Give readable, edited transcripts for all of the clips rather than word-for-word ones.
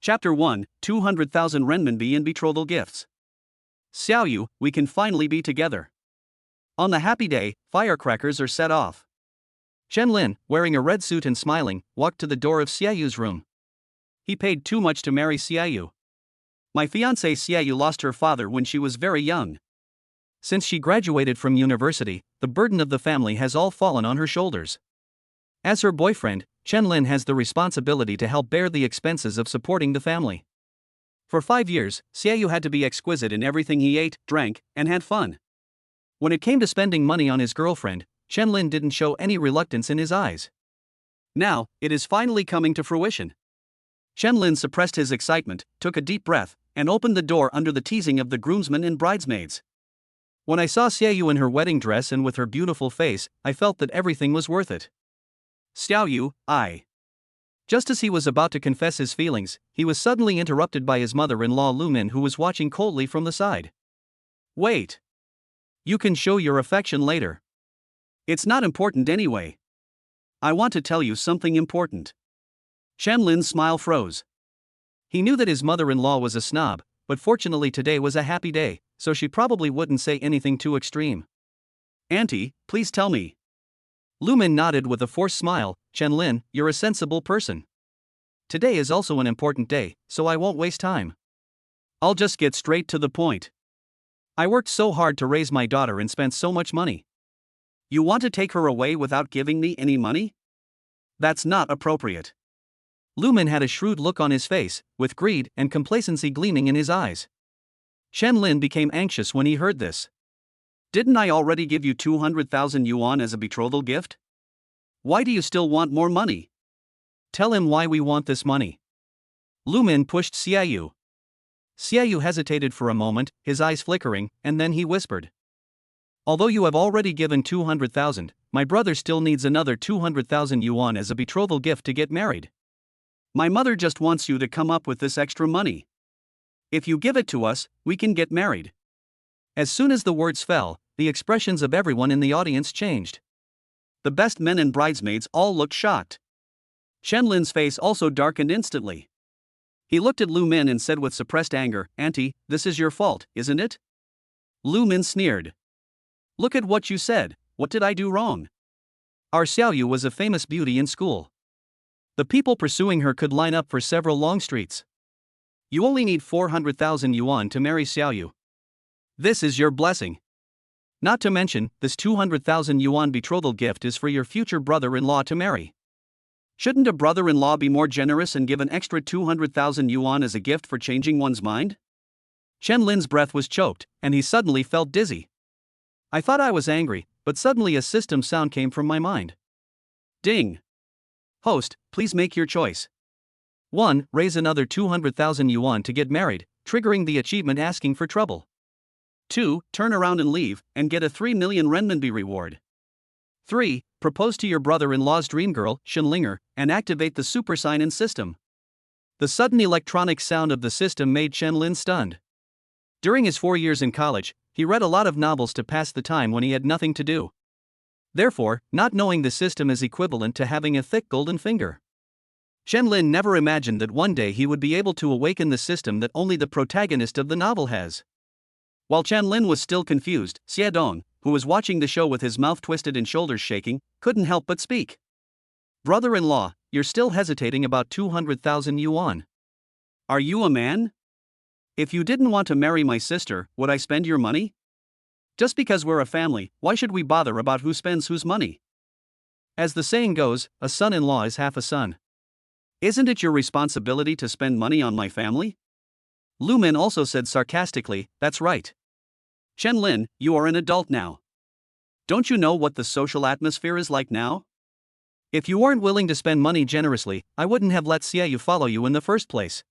Chapter 1, 200,000 renminbi in betrothal gifts. Xiaoyu, we can finally be together. On the happy day, firecrackers are set off. Chen Lin, wearing a red suit and smiling, walked to the door of Xiaoyu's room. He paid too much to marry Xiaoyu. My fiancée Xiaoyu lost her father when she was very young. Since she graduated from university, the burden of the family has all fallen on her shoulders. As her boyfriend, Chen Lin has the responsibility to help bear the expenses of supporting the family. For 5 years, Xiaoyu had to be exquisite in everything he ate, drank, and had fun. When it came to spending money on his girlfriend, Chen Lin didn't show any reluctance in his eyes. Now, it is finally coming to fruition. Chen Lin suppressed his excitement, took a deep breath, and opened the door under the teasing of the groomsmen and bridesmaids. When I saw Xiaoyu in her wedding dress and with her beautiful face, I felt that everything was worth it. Xiaoyu, Just as he was about to confess his feelings, he was suddenly interrupted by his mother-in-law Lu Min, who was watching coldly from the side. Wait. You can show your affection later. It's not important anyway. I want to tell you something important. Chen Lin's smile froze. He knew that his mother-in-law was a snob, but fortunately today was a happy day, so she probably wouldn't say anything too extreme. Auntie, please tell me. Lu Min nodded with a forced smile. Chen Lin, you're a sensible person. Today is also an important day, so I won't waste time. I'll just get straight to the point. I worked so hard to raise my daughter and spent so much money. You want to take her away without giving me any money? That's not appropriate. Lu Min had a shrewd look on his face, with greed and complacency gleaming in his eyes. Chen Lin became anxious when he heard this. Didn't I already give you 200,000 yuan as a betrothal gift? Why do you still want more money? Tell him why we want this money. Lu Min pushed Xiaoyu. Xiaoyu hesitated for a moment, his eyes flickering, and then he whispered. Although you have already given 200,000, my brother still needs another 200,000 yuan as a betrothal gift to get married. My mother just wants you to come up with this extra money. If you give it to us, we can get married. As soon as the words fell, the expressions of everyone in the audience changed. The best men and bridesmaids all looked shocked. Chen Lin's face also darkened instantly. He looked at Lu Min and said with suppressed anger, Auntie, this is your fault, isn't it? Lu Min sneered. Look at what you said, what did I do wrong? Our Xiaoyu was a famous beauty in school. The people pursuing her could line up for several long streets. You only need 400,000 yuan to marry Xiaoyu. This is your blessing. Not to mention, this 200,000 yuan betrothal gift is for your future brother-in-law to marry. Shouldn't a brother-in-law be more generous and give an extra 200,000 yuan as a gift for changing one's mind? Chen Lin's breath was choked, and he suddenly felt dizzy. I thought I was angry, but suddenly a system sound came from my mind. Ding. Host, please make your choice. 1. Raise another 200,000 yuan to get married, triggering the achievement asking for trouble. 2. Turn around and leave, and get a 3 million renminbi reward. 3. Propose to your brother-in-law's dream girl, Shenlinger, and activate the super sign-in system. The sudden electronic sound of the system made Chen Lin stunned. During his 4 years in college, he read a lot of novels to pass the time when he had nothing to do. Therefore, not knowing the system is equivalent to having a thick golden finger. Chen Lin never imagined that one day he would be able to awaken the system that only the protagonist of the novel has. While Chen Lin was still confused, Xie Dong, who was watching the show with his mouth twisted and shoulders shaking, couldn't help but speak. Brother-in-law, you're still hesitating about 200,000 yuan. Are you a man? If you didn't want to marry my sister, would I spend your money? Just because we're a family, why should we bother about who spends whose money? As the saying goes, a son-in-law is half a son. Isn't it your responsibility to spend money on my family? Lu Min also said sarcastically, that's right. Chen Lin, you are an adult now. Don't you know what the social atmosphere is like now? If you weren't willing to spend money generously, I wouldn't have let Xiaoyu follow you in the first place.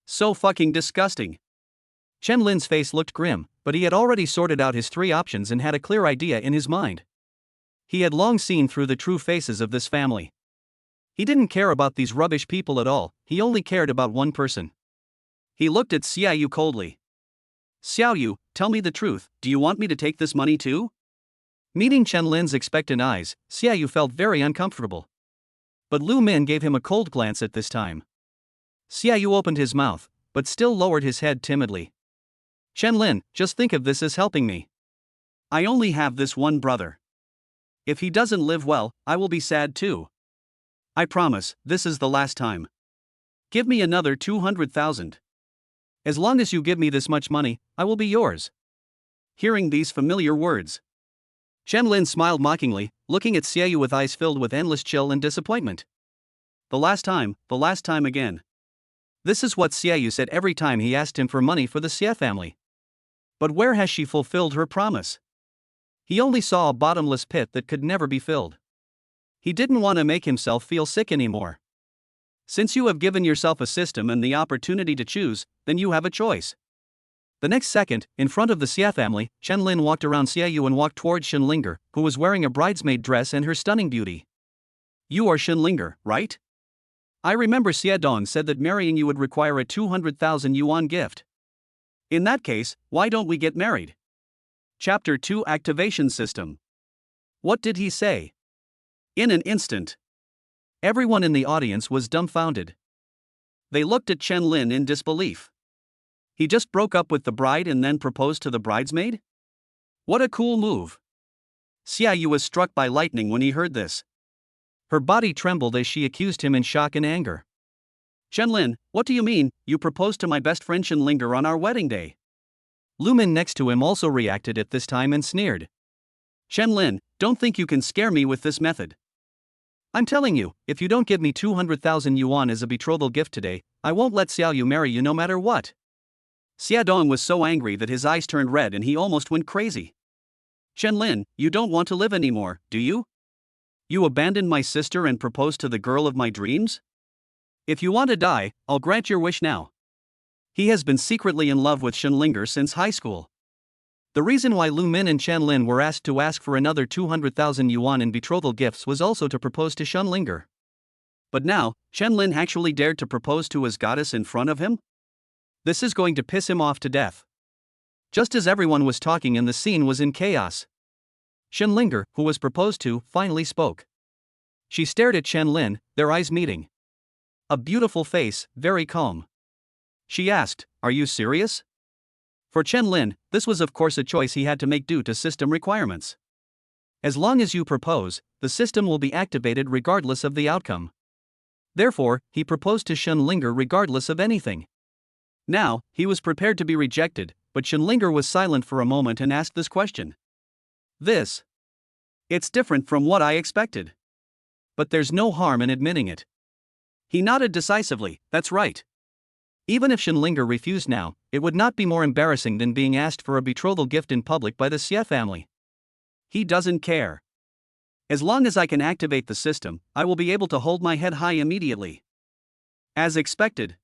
So fucking disgusting. Chen Lin's face looked grim, but he had already sorted out his 3 options and had a clear idea in his mind. He had long seen through the true faces of this family. He didn't care about these rubbish people at all, he only cared about one person. He looked at Xiaoyu coldly. Xiaoyu, tell me the truth, do you want me to take this money too? Meeting Chen Lin's expectant eyes, Xiaoyu felt very uncomfortable. But Lu Min gave him a cold glance at this time. Xiaoyu opened his mouth, but still lowered his head timidly. Shenlin, just think of this as helping me. I only have this one brother. If he doesn't live well, I will be sad too. I promise, this is the last time. Give me another 200,000. As long as you give me this much money, I will be yours. Hearing these familiar words, Shenlin smiled mockingly, looking at Xiaoyu with eyes filled with endless chill and disappointment. The last time again. This is what Xiaoyu said every time he asked him for money for the Xie family. But where has she fulfilled her promise? He only saw a bottomless pit that could never be filled. He didn't want to make himself feel sick anymore. Since you have given yourself a system and the opportunity to choose, then you have a choice. The next second, in front of the Xie family, Shenlin walked around Xiaoyu and walked towards Shenlinger, who was wearing a bridesmaid dress and her stunning beauty. You are Shenlinger, right? I remember Xie Dong said that marrying you would require a 200,000 yuan gift. In that case, why don't we get married? Chapter 2 Activation System. What did he say? In an instant, everyone in the audience was dumbfounded. They looked at Shenlin in disbelief. He just broke up with the bride and then proposed to the bridesmaid? What a cool move. Xiaoyu was struck by lightning when he heard this. Her body trembled as she accused him in shock and anger. Shenlin, what do you mean, you proposed to my best friend Shenlinger on our wedding day? Lumin next to him also reacted at this time and sneered. Shenlin, don't think you can scare me with this method. I'm telling you, if you don't give me 200,000 yuan as a betrothal gift today, I won't let Xiaoyu marry you no matter what. Xie Dong was so angry that his eyes turned red and he almost went crazy. Shenlin, you don't want to live anymore, do you? You abandoned my sister and proposed to the girl of my dreams? If you want to die, I'll grant your wish now. He has been secretly in love with Shenlinger since high school. The reason why Lu Min and Shenlin were asked to ask for another 200,000 yuan in betrothal gifts was also to propose to Shenlinger. But now, Shenlin actually dared to propose to his goddess in front of him? This is going to piss him off to death. Just as everyone was talking and the scene was in chaos, Shenlinger, who was proposed to, finally spoke. She stared at Shenlin, their eyes meeting. A beautiful face, very calm. She asked, "Are you serious?" For Shenlin, this was of course a choice he had to make due to system requirements. As long as you propose, the system will be activated regardless of the outcome. Therefore, he proposed to Shenlinger regardless of anything. Now, he was prepared to be rejected, but Shenlinger was silent for a moment and asked this question. It's different from what I expected. But there's no harm in admitting it. He nodded decisively, that's right. Even if Shenlinger refused now, it would not be more embarrassing than being asked for a betrothal gift in public by the Xie family. He doesn't care. As long as I can activate the system, I will be able to hold my head high immediately. As expected.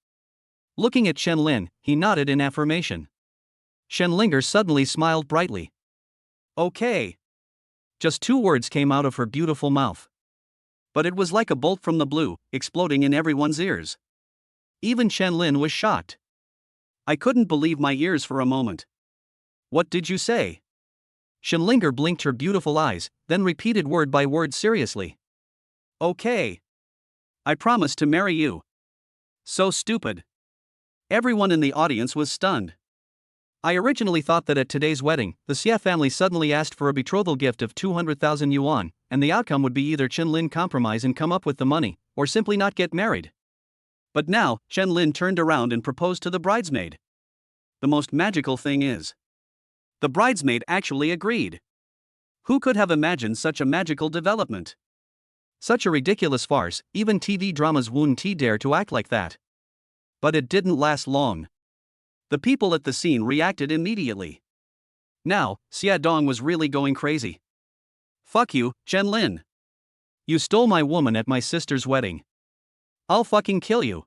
Looking at Shenlin, he nodded in affirmation. Shenlinger suddenly smiled brightly. Okay. Just 2 words came out of her beautiful mouth. But it was like a bolt from the blue, exploding in everyone's ears. Even Shenlin was shocked. I couldn't believe my ears for a moment. What did you say? Shenlinger blinked her beautiful eyes, then repeated word by word seriously. Okay. I promise to marry you. So stupid. Everyone in the audience was stunned. I originally thought that at today's wedding, the Xie family suddenly asked for a betrothal gift of 200,000 yuan, and the outcome would be either Shenlin compromise and come up with the money, or simply not get married. But now, Shenlin turned around and proposed to the bridesmaid. The most magical thing is, the bridesmaid actually agreed. Who could have imagined such a magical development? Such a ridiculous farce, even TV dramas wouldn't dare to act like that. But it didn't last long. The people at the scene reacted immediately. Now, Xie Dong was really going crazy. Fuck you, Shenlin. You stole my woman at my sister's wedding. I'll fucking kill you.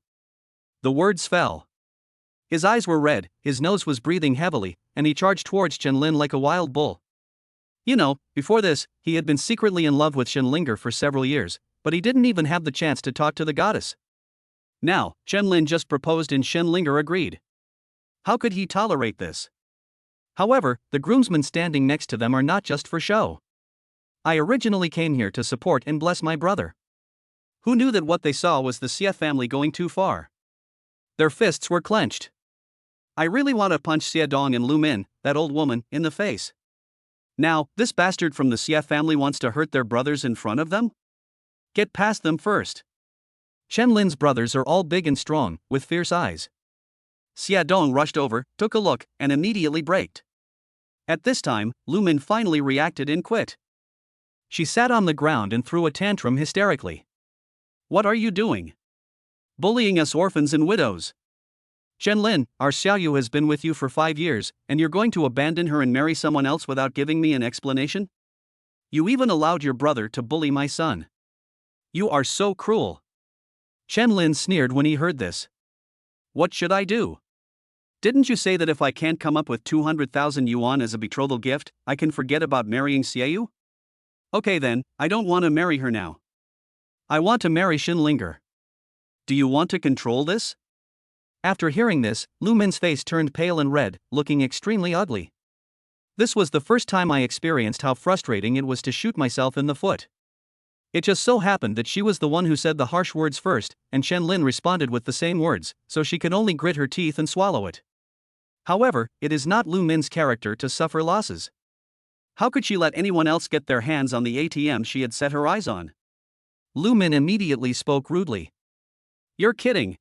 The words fell. His eyes were red, his nose was breathing heavily, and he charged towards Shenlin like a wild bull. You know, before this, he had been secretly in love with Shenlinger for several years, but he didn't even have the chance to talk to the goddess. Now, Shenlin just proposed and Shenlinger agreed. How could he tolerate this? However, the groomsmen standing next to them are not just for show. I originally came here to support and bless my brother. Who knew that what they saw was the Xie family going too far? Their fists were clenched. I really want to punch Xia Dong and Lu Min, that old woman, in the face. Now, this bastard from the Xia family wants to hurt their brothers in front of them? Get past them first. Chen Lin's brothers are all big and strong, with fierce eyes. Xia Dong rushed over, took a look, and immediately braked. At this time, Lu Min finally reacted and quit. She sat on the ground and threw a tantrum hysterically. What are you doing? Bullying us orphans and widows. Chen Lin, our Xiaoyu has been with you for 5 years, and you're going to abandon her and marry someone else without giving me an explanation? You even allowed your brother to bully my son. You are so cruel. Chen Lin sneered when he heard this. What should I do? Didn't you say that if I can't come up with 200,000 yuan as a betrothal gift, I can forget about marrying Xiaoyu? Okay then, I don't want to marry her now. I want to marry Xinlinger. Do you want to control this? After hearing this, Lu Min's face turned pale and red, looking extremely ugly. This was the first time I experienced how frustrating it was to shoot myself in the foot. It just so happened that she was the one who said the harsh words first, and Chen Lin responded with the same words, so she could only grit her teeth and swallow it. However, it is not Lu Min's character to suffer losses. How could she let anyone else get their hands on the ATM she had set her eyes on? Lu Min immediately spoke rudely. You're kidding.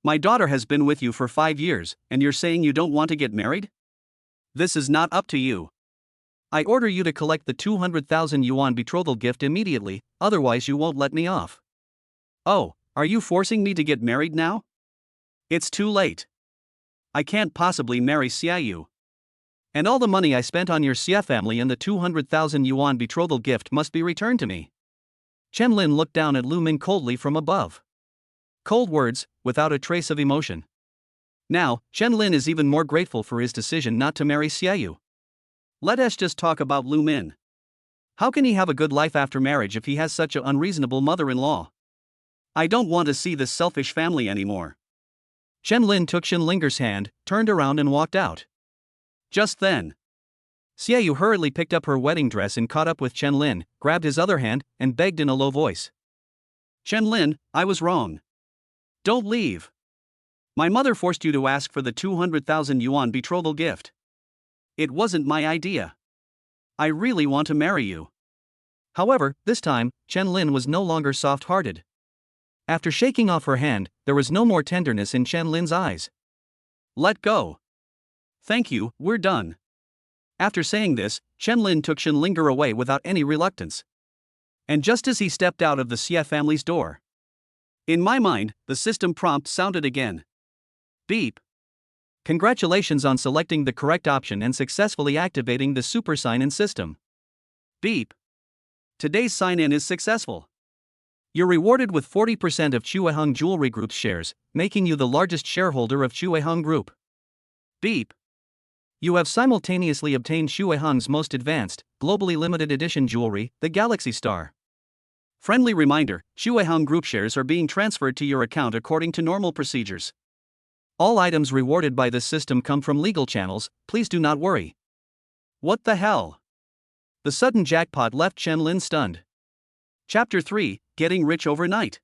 My daughter has been with you for 5 years, and you're saying you don't want to get married? This is not up to you. I order you to collect the 200,000 yuan betrothal gift immediately, otherwise you won't let me off. Oh, are you forcing me to get married now? It's too late. I can't possibly marry Xiaoyu. And all the money I spent on your Xia family and the 200,000 yuan betrothal gift must be returned to me. Chen Lin looked down at Lu Min coldly from above. Cold words, without a trace of emotion. Now, Chen Lin is even more grateful for his decision not to marry Xiaoyu. Let us just talk about Lu Min. How can he have a good life after marriage if he has such an unreasonable mother-in-law? I don't want to see this selfish family anymore. Chen Lin took Xinlinger's hand, turned around and walked out. Just then, Xiaoyu hurriedly picked up her wedding dress and caught up with Chen Lin, grabbed his other hand, and begged in a low voice. Chen Lin, I was wrong. Don't leave. My mother forced you to ask for the 200,000 yuan betrothal gift. It wasn't my idea. I really want to marry you. However, this time, Chen Lin was no longer soft-hearted. After shaking off her hand, there was no more tenderness in Chen Lin's eyes. Let go. Thank you, we're done. After saying this, Chen Lin took Xinlinger away without any reluctance. And just as he stepped out of the Xia family's door, in my mind, the system prompt sounded again. Beep. Congratulations on selecting the correct option and successfully activating the super sign-in system. Beep. Today's sign-in is successful. You're rewarded with 40% of Chueheng Jewelry Group's shares, making you the largest shareholder of Chueheng Group. Beep. You have simultaneously obtained Chueheng's most advanced, globally limited edition jewelry, the Galaxy Star. Friendly reminder, Chueheng Group shares are being transferred to your account according to normal procedures. All items rewarded by this system come from legal channels, please do not worry. What the hell? The sudden jackpot left Chen Lin stunned. Chapter 3, Getting Rich Overnight.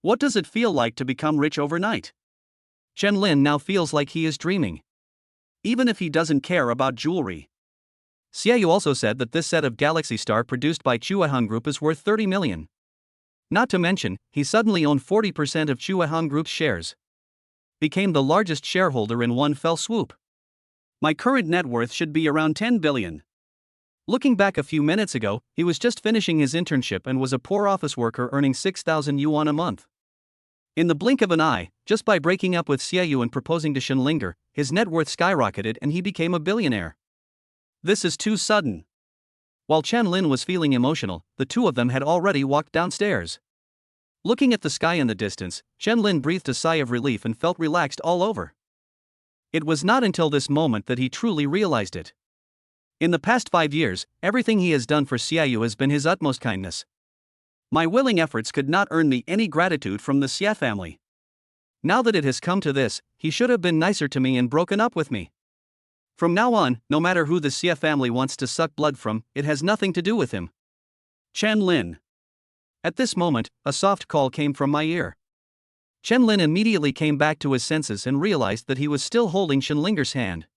What does it feel like to become rich overnight? Chen Lin now feels like he is dreaming. Even if he doesn't care about jewelry. Xiaoyu also said that this set of Galaxy Star produced by Chueheng Group is worth 30 million. Not to mention, he suddenly owned 40% of Chueheng Group's shares. Became the largest shareholder in one fell swoop. My current net worth should be around 10 billion. Looking back a few minutes ago, he was just finishing his internship and was a poor office worker earning 6,000 yuan a month. In the blink of an eye, just by breaking up with Xiaoyu and proposing to Xinlinger, his net worth skyrocketed and he became a billionaire. This is too sudden. While Chen Lin was feeling emotional, the two of them had already walked downstairs. Looking at the sky in the distance, Chen Lin breathed a sigh of relief and felt relaxed all over. It was not until this moment that he truly realized it. In the past 5 years, everything he has done for Xiaoyu has been his utmost kindness. My willing efforts could not earn me any gratitude from the Xia family. Now that it has come to this, he should have been nicer to me and broken up with me. From now on, no matter who the Xia family wants to suck blood from, it has nothing to do with him. Chen Lin. At this moment, a soft call came from my ear. Chen Lin immediately came back to his senses and realized that he was still holding Shenlinger's hand.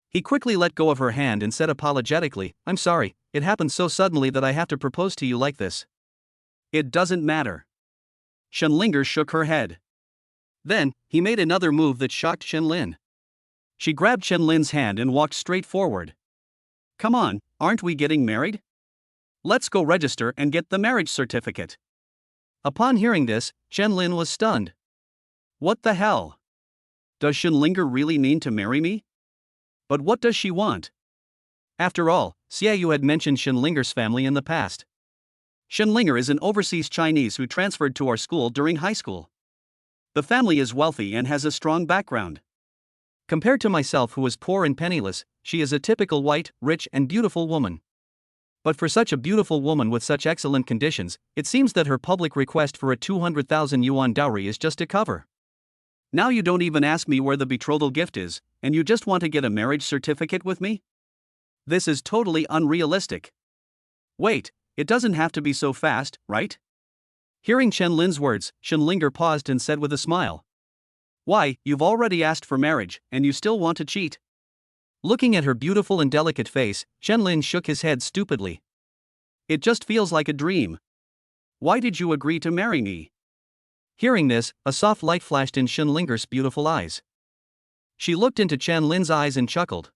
He quickly let go of her hand and said apologetically, "I'm sorry, it happened so suddenly that I have to propose to you like this." "It doesn't matter." Shenlinger shook her head. Then, he made another move that shocked Chen Lin. She grabbed Chen Lin's hand and walked straight forward. "Come on, aren't we getting married? Let's go register and get the marriage certificate." Upon hearing this, Chen Lin was stunned. What the hell? Does Shenlinger really mean to marry me? But what does she want? After all, Xiaoyu had mentioned Shenlinger's family in the past. Shenlinger is an overseas Chinese who transferred to our school during high school. The family is wealthy and has a strong background. Compared to myself, who is poor and penniless, she is a typical white, rich and beautiful woman. But for such a beautiful woman with such excellent conditions, it seems that her public request for a 200,000 yuan dowry is just a cover. Now you don't even ask me where the betrothal gift is, and you just want to get a marriage certificate with me? This is totally unrealistic. Wait, it doesn't have to be so fast, right? Hearing Chen Lin's words, Shenlinger paused and said with a smile. Why, you've already asked for marriage, and you still want to cheat? Looking at her beautiful and delicate face, Chen Lin shook his head stupidly. It just feels like a dream. Why did you agree to marry me? Hearing this, a soft light flashed in Shenlinger's beautiful eyes. She looked into Chen Lin's eyes and chuckled.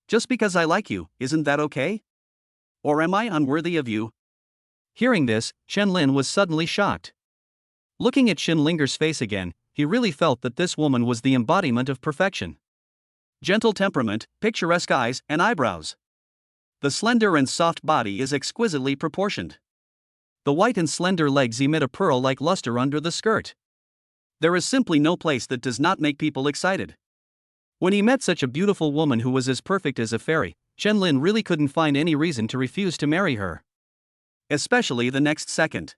Just because I like you, isn't that okay? Or am I unworthy of you? Hearing this, Chen Lin was suddenly shocked. Looking at Shenlinger's face again, he really felt that this woman was the embodiment of perfection. Gentle temperament, picturesque eyes and eyebrows. The slender and soft body is exquisitely proportioned. The white and slender legs emit a pearl-like luster under the skirt. There is simply no place that does not make people excited. When he met such a beautiful woman who was as perfect as a fairy, Chen Lin really couldn't find any reason to refuse to marry her. Especially the next second.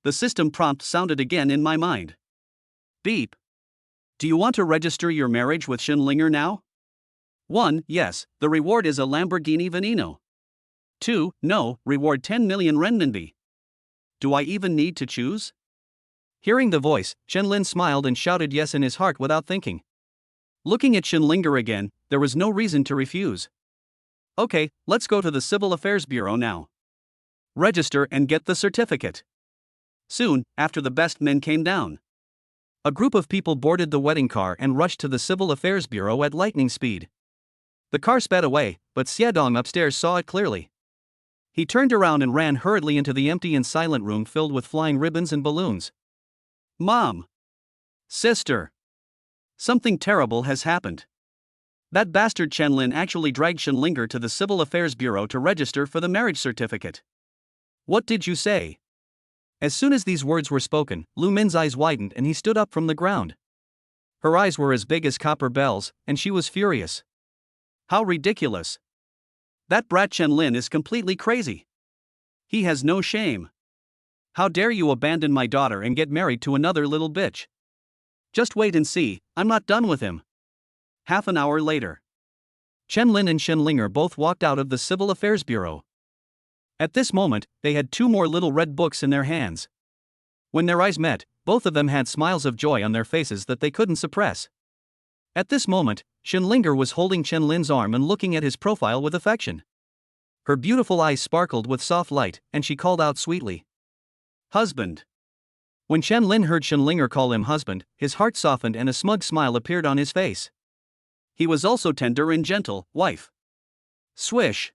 The system prompt sounded again in my mind. Beep. Do you want to register your marriage with Shenlinger now? 1. Yes, the reward is a Lamborghini Veneno. 2. No, reward 10 million renminbi. Do I even need to choose? Hearing the voice, Chen Lin smiled and shouted yes in his heart without thinking. Looking at Shenlinger again, there was no reason to refuse. Okay, let's go to the Civil Affairs Bureau now. Register and get the certificate. Soon, after the best men came down, a group of people boarded the wedding car and rushed to the Civil Affairs Bureau at lightning speed. The car sped away, but Xiaodong upstairs saw it clearly. He turned around and ran hurriedly into the empty and silent room filled with flying ribbons and balloons. Mom! Sister! Something terrible has happened. That bastard Chen Lin actually dragged Shenlinger to the Civil Affairs Bureau to register for the marriage certificate. What did you say? As soon as these words were spoken, Lu Min's eyes widened and he stood up from the ground. Her eyes were as big as copper bells, and she was furious. How ridiculous! That brat Chen Lin is completely crazy. He has no shame. How dare you abandon my daughter and get married to another little bitch? Just wait and see, I'm not done with him. Half an hour later, Chen Lin and Shenlinger both walked out of the Civil Affairs Bureau. At this moment, they had 2 more little red books in their hands. When their eyes met, both of them had smiles of joy on their faces that they couldn't suppress. At this moment, Shenlinger was holding Chen Lin's arm and looking at his profile with affection. Her beautiful eyes sparkled with soft light, and she called out sweetly, Husband. When Chen Lin heard Shenlinger call him husband, his heart softened and a smug smile appeared on his face. He was also tender and gentle, wife. Swish.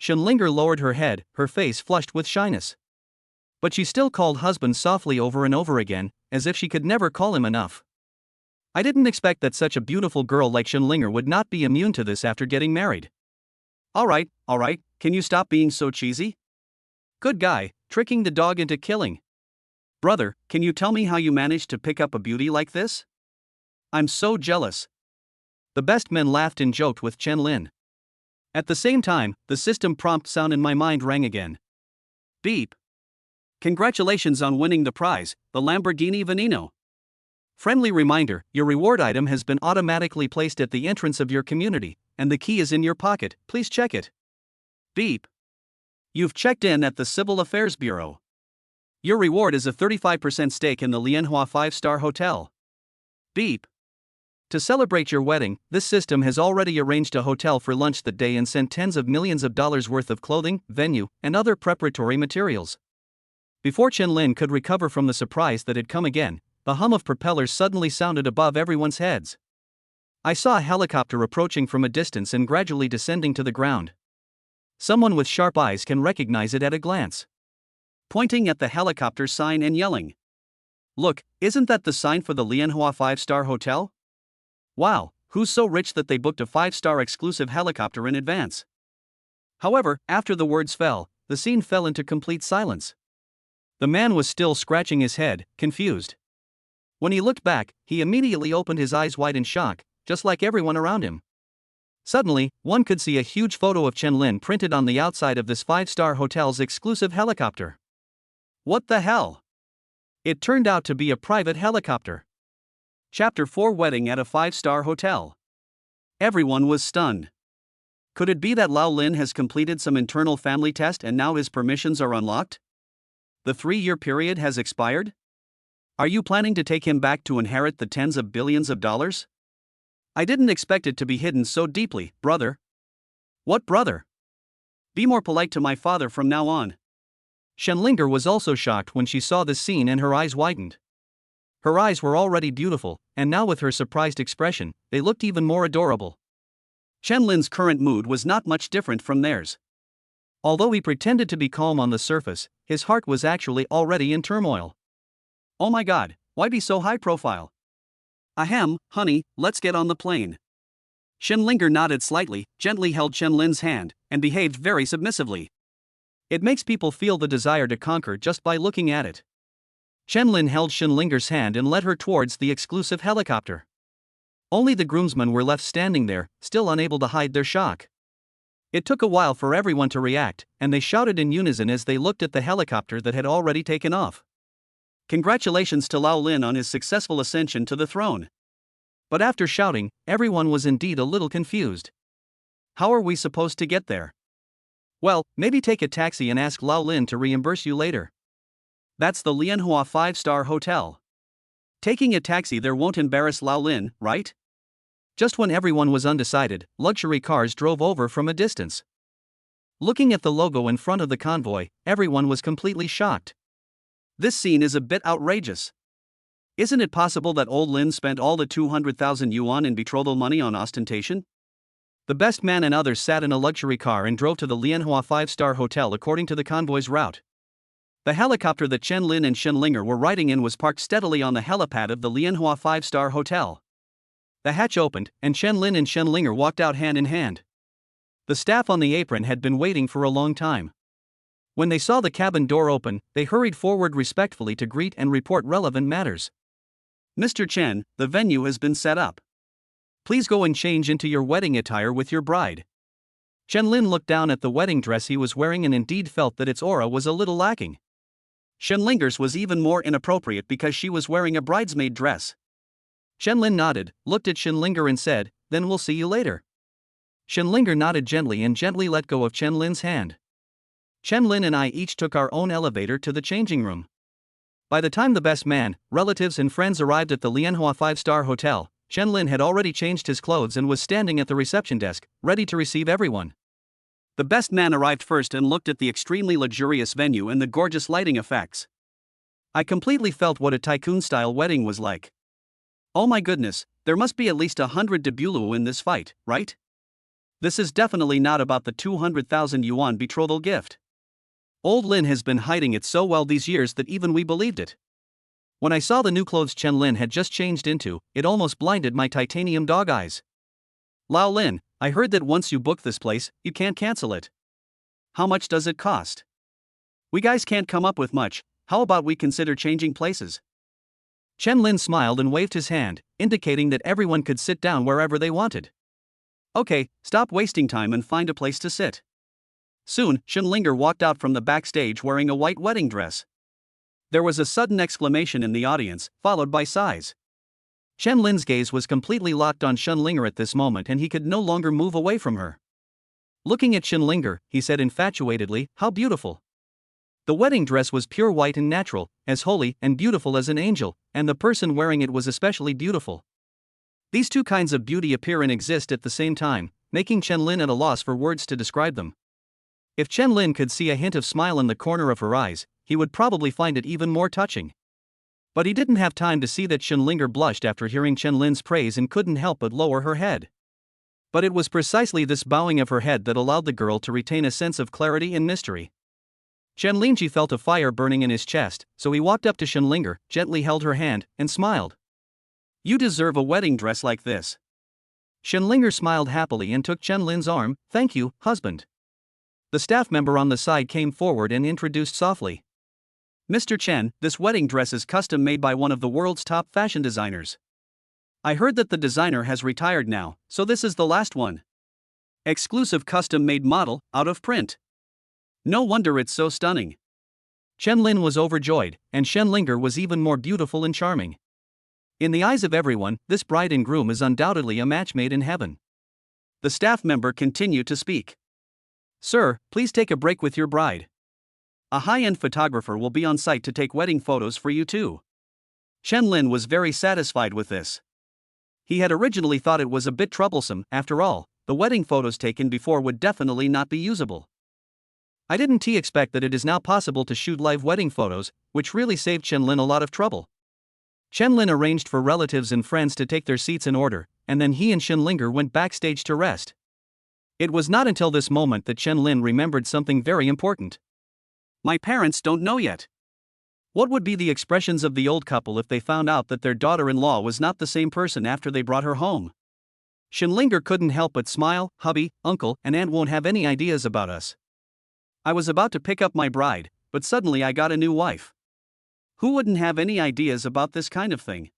Shenlinger lowered her head, her face flushed with shyness. But she still called husband softly over and over again, as if she could never call him enough. I didn't expect that such a beautiful girl like Shenlinger would not be immune to this after getting married. Alright, can you stop being so cheesy? Good guy, tricking the dog into killing. Brother, can you tell me how you managed to pick up a beauty like this? I'm so jealous. The best men laughed and joked with Chen Lin. At the same time, the system prompt sound in my mind rang again. Beep. Congratulations on winning the prize, the Lamborghini Veneno. Friendly reminder, your reward item has been automatically placed at the entrance of your community, and the key is in your pocket, please check it. Beep. You've checked in at the Civil Affairs Bureau. Your reward is a 35% stake in the Lianhua 5-star hotel. Beep. To celebrate your wedding, this system has already arranged a hotel for lunch that day and sent tens of millions of dollars worth of clothing, venue, and other preparatory materials. Before Chen-Lin could recover from the surprise that had come again, the hum of propellers suddenly sounded above everyone's heads. I saw a helicopter approaching from a distance and gradually descending to the ground. Someone with sharp eyes can recognize it at a glance. Pointing at the helicopter sign and yelling, "Look, isn't that the sign for the Lianhua 5-star hotel? Wow, who's so rich that they booked a 5-star exclusive helicopter in advance?" However, after the words fell, the scene fell into complete silence. The man was still scratching his head, confused. When he looked back, he immediately opened his eyes wide in shock, just like everyone around him. Suddenly, one could see a huge photo of Chen-Lin printed on the outside of this 5-star hotel's exclusive helicopter. What the hell? It turned out to be a private helicopter. Chapter 4: Wedding at a 5-star hotel. Everyone was stunned. Could it be that Lao Lin has completed some internal family test and now his permissions are unlocked? The 3-year period has expired? Are you planning to take him back to inherit the tens of billions of dollars? I didn't expect it to be hidden so deeply, brother. What brother? Be more polite to my father from now on. Shenlinger was also shocked when she saw this scene and her eyes widened. Her eyes were already beautiful, and now with her surprised expression, they looked even more adorable. Chen-Lin's current mood was not much different from theirs. Although he pretended to be calm on the surface, his heart was actually already in turmoil. Oh my god, why be so high profile? Ahem, honey, let's get on the plane. Shenlinger nodded slightly, gently held Chen-Lin's hand, and behaved very submissively. It makes people feel the desire to conquer just by looking at it. Chen-Lin held Shenlinger's hand and led her towards the exclusive helicopter. Only the groomsmen were left standing there, still unable to hide their shock. It took a while for everyone to react, and they shouted in unison as they looked at the helicopter that had already taken off. Congratulations to Lao Lin on his successful ascension to the throne. But after shouting, everyone was indeed a little confused. How are we supposed to get there? Well, maybe take a taxi and ask Lao Lin to reimburse you later. That's the Lianhua 5-star hotel. Taking a taxi there won't embarrass Lao Lin, right? Just when everyone was undecided, luxury cars drove over from a distance. Looking at the logo in front of the convoy, everyone was completely shocked. This scene is a bit outrageous. Isn't it possible that old Lin spent all the 200,000 yuan in betrothal money on ostentation? The best man and others sat in a luxury car and drove to the Lianhua 5-star hotel according to the convoy's route. The helicopter that Chen-Lin and Shenlinger were riding in was parked steadily on the helipad of the Lianhua 5-star hotel. The hatch opened, and Chen-Lin and Shenlinger walked out hand in hand. The staff on the apron had been waiting for a long time. When they saw the cabin door open, they hurried forward respectfully to greet and report relevant matters. "Mr. Chen, the venue has been set up. Please go and change into your wedding attire with your bride." Chen-Lin looked down at the wedding dress he was wearing and indeed felt that its aura was a little lacking. Shenlinger's was even more inappropriate because she was wearing a bridesmaid dress. Chen-Lin nodded, looked at Shenlinger and said, "Then we'll see you later." Shenlinger nodded gently and gently let go of Chen-Lin's hand. Chen-Lin and I each took our own elevator to the changing room. By the time the best man, relatives and friends arrived at the Lianhua 5-star hotel, Chen-Lin had already changed his clothes and was standing at the reception desk, ready to receive everyone. The best man arrived first and looked at the extremely luxurious venue and the gorgeous lighting effects. I completely felt what a tycoon-style wedding was like. Oh my goodness, there must be at least 100 debulu in this fight, right? This is definitely not about the 200,000 yuan betrothal gift. Old Lin has been hiding it so well these years that even we believed it. When I saw the new clothes Chen-Lin had just changed into, it almost blinded my titanium dog eyes. "Lao Lin, I heard that once you book this place, you can't cancel it. How much does it cost? We guys can't come up with much, how about we consider changing places?" Chen-Lin smiled and waved his hand, indicating that everyone could sit down wherever they wanted. "Okay, stop wasting time and find a place to sit." Soon, Shenlinger walked out from the backstage wearing a white wedding dress. There was a sudden exclamation in the audience, followed by sighs. Chen-Lin's gaze was completely locked on Shenlinger at this moment and he could no longer move away from her. Looking at Shenlinger, he said infatuatedly, "How beautiful." The wedding dress was pure white and natural, as holy and beautiful as an angel, and the person wearing it was especially beautiful. These two kinds of beauty appear and exist at the same time, making Chen Lin at a loss for words to describe them. If Chen Lin could see a hint of smile in the corner of her eyes, he would probably find it even more touching. But he didn't have time to see that Chen Linger blushed after hearing Chen Lin's praise and couldn't help but lower her head. But it was precisely this bowing of her head that allowed the girl to retain a sense of clarity and mystery. Chen Lingji felt a fire burning in his chest, so he walked up to Chen Linger, gently held her hand, and smiled. "You deserve a wedding dress like this." Chen Linger smiled happily and took Chen Lin's arm. "Thank you, husband." The staff member on the side came forward and introduced softly. "Mr. Chen, this wedding dress is custom made by one of the world's top fashion designers. I heard that the designer has retired now, so this is the last one. Exclusive custom-made model, out of print. No wonder it's so stunning." Chen Lin was overjoyed, and Chen Linger was even more beautiful and charming. In the eyes of everyone, this bride and groom is undoubtedly a match made in heaven. The staff member continued to speak. "Sir, please take a break with your bride. A high-end photographer will be on site to take wedding photos for you too." Chen Lin was very satisfied with this. He had originally thought it was a bit troublesome. After all, the wedding photos taken before would definitely not be usable. I didn't expect that it is now possible to shoot live wedding photos, which really saved Chen Lin a lot of trouble. Chen Lin arranged for relatives and friends to take their seats in order, and then he and Chen Linger went backstage to rest. It was not until this moment that Chen Lin remembered something very important. "My parents don't know yet." What would be the expressions of the old couple if they found out that their daughter-in-law was not the same person after they brought her home? Chen Linger couldn't help but smile. "Hubby, uncle, and aunt won't have any ideas about us. I was about to pick up my bride, but suddenly I got a new wife. Who wouldn't have any ideas about this kind of thing?"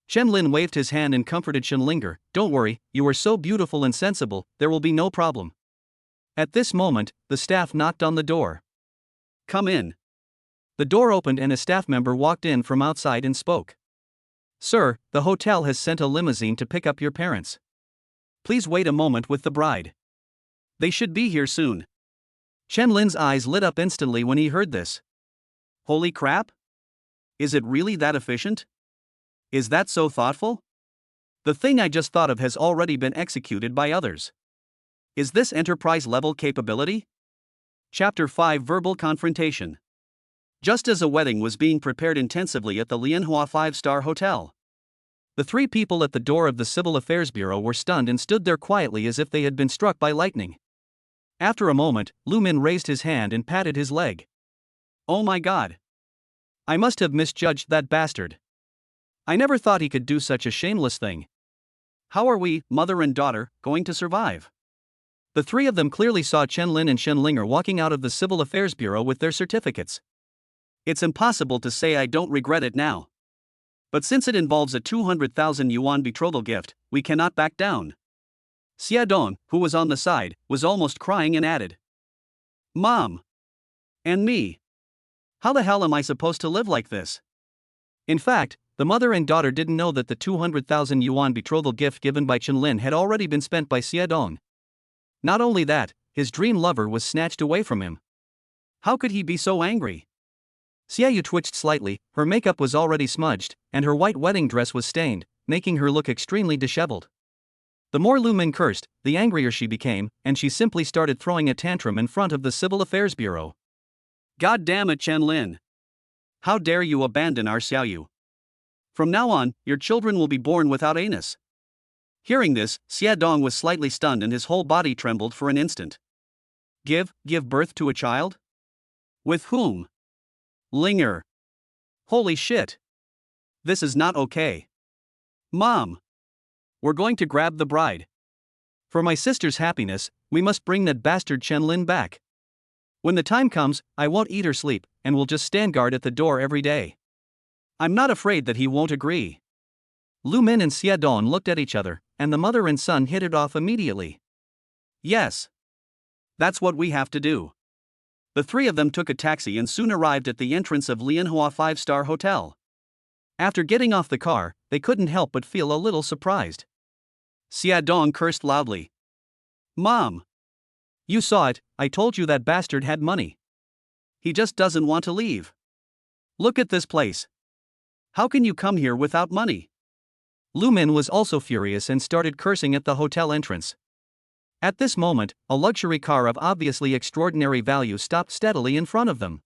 Chen Lin waved his hand and comforted Chen Linger. "Don't worry, you are so beautiful and sensible, there will be no problem." At this moment, the staff knocked on the door. "Come in." The door opened and a staff member walked in from outside and spoke. "Sir, the hotel has sent a limousine to pick up your parents. Please wait a moment with the bride. They should be here soon." Chen Lin's eyes lit up instantly when he heard this. Holy crap! Is it really that efficient? Is that so thoughtful? The thing I just thought of has already been executed by others. Is this enterprise-level capability? Chapter 5 Verbal Confrontation. Just as a wedding was being prepared intensively at the Lianhua 5-star hotel, the three people at the door of the Civil Affairs Bureau were stunned and stood there quietly as if they had been struck by lightning. After a moment, Lu Min raised his hand and patted his leg. "Oh my god! I must have misjudged that bastard. I never thought he could do such a shameless thing. How are we, mother and daughter, going to survive?" The three of them clearly saw Chen Lin and Chen Linger walking out of the Civil Affairs Bureau with their certificates. It's impossible to say I don't regret it now. But since it involves a 200,000 yuan betrothal gift, we cannot back down. Xia Dong, who was on the side, was almost crying and added, "Mom! And me! How the hell am I supposed to live like this?" In fact, the mother and daughter didn't know that the 200,000 yuan betrothal gift given by Chen Lin had already been spent by Xia Dong. Not only that, his dream lover was snatched away from him. How could he be so angry? Xia Yu twitched slightly, her makeup was already smudged, and her white wedding dress was stained, making her look extremely disheveled. The more Lu Min cursed, the angrier she became, and she simply started throwing a tantrum in front of the Civil Affairs Bureau. "God damn it, Chen Lin! How dare you abandon our Xiao Yu? From now on, your children will be born without anus." Hearing this, Xia Dong was slightly stunned and his whole body trembled for an instant. Give birth to a child? With whom? Linger. Holy shit. This is not okay. Mom. We're going to grab the bride. For my sister's happiness, we must bring that bastard Chen Lin back. When the time comes, I won't eat or sleep, and will just stand guard at the door every day. I'm not afraid that he won't agree. Lu Min and Xia Dong looked at each other, and the mother and son hit it off immediately. Yes. That's what we have to do. The three of them took a taxi and soon arrived at the entrance of Lianhua 5-star hotel. After getting off the car, they couldn't help but feel a little surprised. Xia Dong cursed loudly. "Mom! You saw it, I told you that bastard had money. he just doesn't want to leave. Look at this place. How can you come here without money? Lu Min was also furious and started cursing at the hotel entrance. At this moment, a luxury car of obviously extraordinary value stopped steadily in front of them.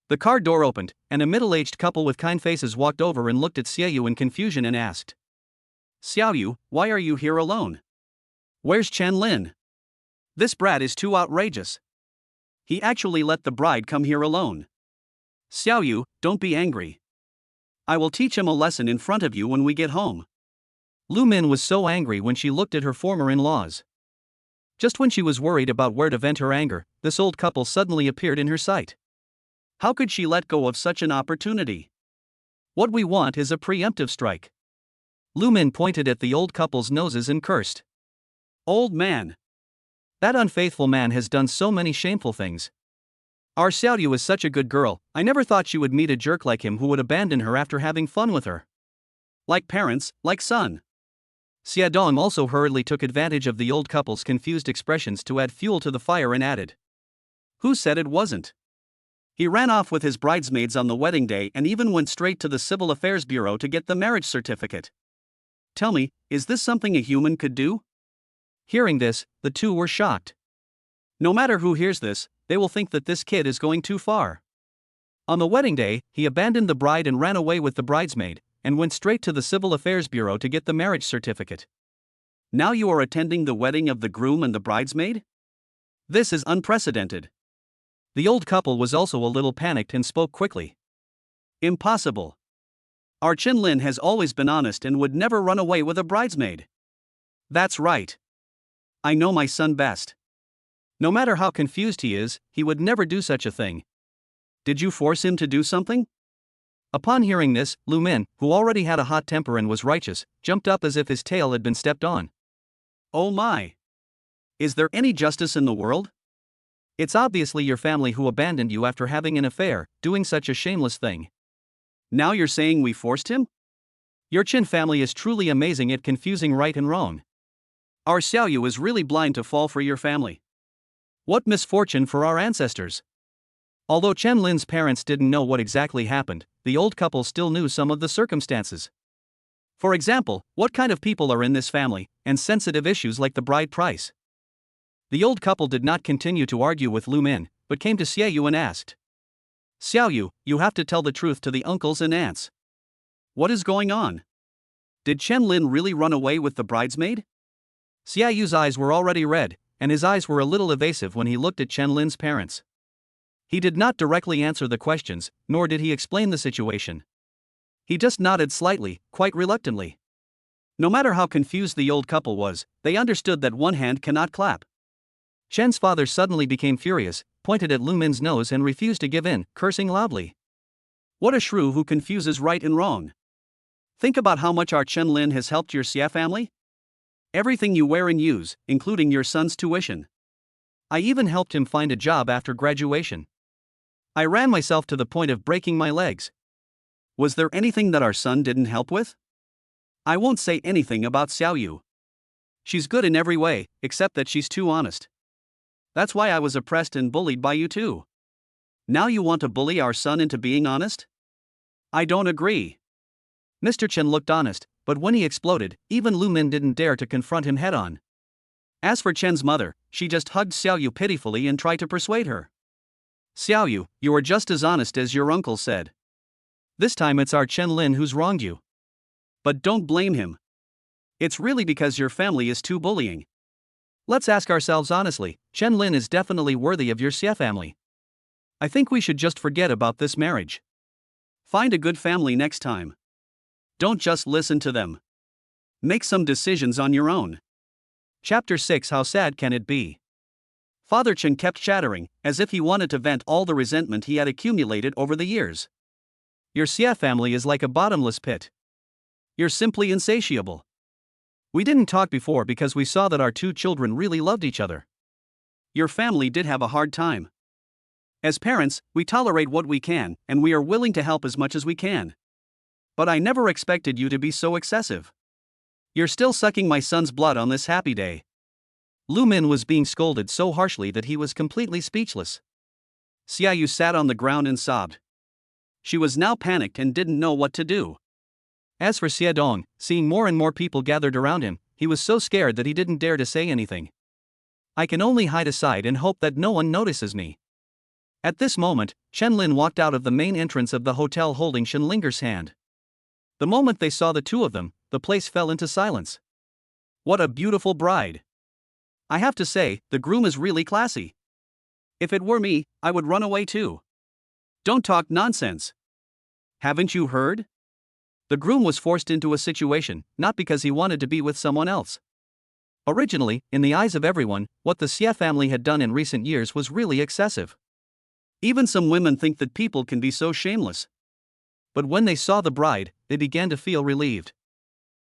The car door opened, and a middle-aged couple with kind faces walked over and looked at Xiaoyu in confusion and asked, Xiaoyu, why are you here alone? Where's Chen Lin? This brat is too outrageous. He actually let the bride come here alone. Xiaoyu, don't be angry. I will teach him a lesson in front of you when we get home. Lu Min was so angry when she looked at her former in-laws. Just when she was worried about where to vent her anger, this old couple suddenly appeared in her sight. How could she let go of such an opportunity? What we want is a preemptive strike. Lu Min pointed at the old couple's noses and cursed. Old man. That unfaithful man has done so many shameful things. Our Xiaoyu is such a good girl, I never thought she would meet a jerk like him who would abandon her after having fun with her. Like parents, like son. Xia Dong also hurriedly took advantage of the old couple's confused expressions to add fuel to the fire and added. Who said it wasn't? He ran off with his bridesmaids on the wedding day and even went straight to the Civil Affairs Bureau to get the marriage certificate. Tell me, is this something a human could do? Hearing this, the two were shocked. No matter who hears this, they will think that this kid is going too far. On the wedding day, he abandoned the bride and ran away with the bridesmaid, and went straight to the Civil Affairs Bureau to get the marriage certificate. Now you are attending the wedding of the groom and the bridesmaid? This is unprecedented. The old couple was also a little panicked and spoke quickly. Impossible. Our Chen Lin has always been honest and would never run away with a bridesmaid. That's right. I know my son best. No matter how confused he is, he would never do such a thing. Did you force him to do something? Upon hearing this, Lu Min, who already had a hot temper and was righteous, jumped up as if his tail had been stepped on. Oh my! Is there any justice in the world? It's obviously your family who abandoned you after having an affair, doing such a shameless thing. Now you're saying we forced him? Your Chen family is truly amazing at confusing right and wrong. Our Xiaoyu is really blind to fall for your family. What misfortune for our ancestors! Although Chen Lin's parents didn't know what exactly happened, the old couple still knew some of the circumstances. For example, what kind of people are in this family, and sensitive issues like the bride price. The old couple did not continue to argue with Lu Min, but came to Xiaoyu and asked. Xiaoyu, you have to tell the truth to the uncles and aunts. What is going on? Did Chen Lin really run away with the bridesmaid? Xiaoyu's eyes were already red, and his eyes were a little evasive when he looked at Chen Lin's parents. He did not directly answer the questions, nor did he explain the situation. He just nodded slightly, quite reluctantly. No matter how confused the old couple was, they understood that one hand cannot clap. Chen's father suddenly became furious, pointed at Lu Min's nose and refused to give in, cursing loudly. What a shrew who confuses right and wrong. Think about how much our Chen Lin has helped your Xia family. Everything you wear and use, including your son's tuition. I even helped him find a job after graduation. I ran myself to the point of breaking my legs. Was there anything that our son didn't help with? I won't say anything about Xiaoyu. She's good in every way, except that she's too honest. That's why I was oppressed and bullied by you too. Now you want to bully our son into being honest? I don't agree. Mr. Chen looked honest, but when he exploded, even Lu Min didn't dare to confront him head-on. As for Chen's mother, she just hugged Xiaoyu pitifully and tried to persuade her. Xiaoyu, you are just as honest as your uncle said. This time it's our Chen Lin who's wronged you. But don't blame him. It's really because your family is too bullying. Let's ask ourselves honestly, Chen Lin is definitely worthy of your Xia family. I think we should just forget about this marriage. Find a good family next time. Don't just listen to them. Make some decisions on your own. Chapter 6. How sad can it be? Father Chen kept chattering, as if he wanted to vent all the resentment he had accumulated over the years. Your Xia family is like a bottomless pit. You're simply insatiable. We didn't talk before because we saw that our two children really loved each other. Your family did have a hard time. As parents, we tolerate what we can, and we are willing to help as much as we can. But I never expected you to be so excessive. You're still sucking my son's blood on this happy day. Lu Min was being scolded so harshly that he was completely speechless. Xiaoyu sat on the ground and sobbed. She was now panicked and didn't know what to do. As for Xiaodong, seeing more and more people gathered around him, he was so scared that he didn't dare to say anything. I can only hide aside and hope that no one notices me. At this moment, Chen-Lin walked out of the main entrance of the hotel holding Shenlinger's hand. The moment they saw the two of them, the place fell into silence. What a beautiful bride! I have to say, the groom is really classy. If it were me, I would run away too. Don't talk nonsense. Haven't you heard? The groom was forced into a situation, not because he wanted to be with someone else. Originally, in the eyes of everyone, what the Xie family had done in recent years was really excessive. Even some women think that people can be so shameless. But when they saw the bride, they began to feel relieved.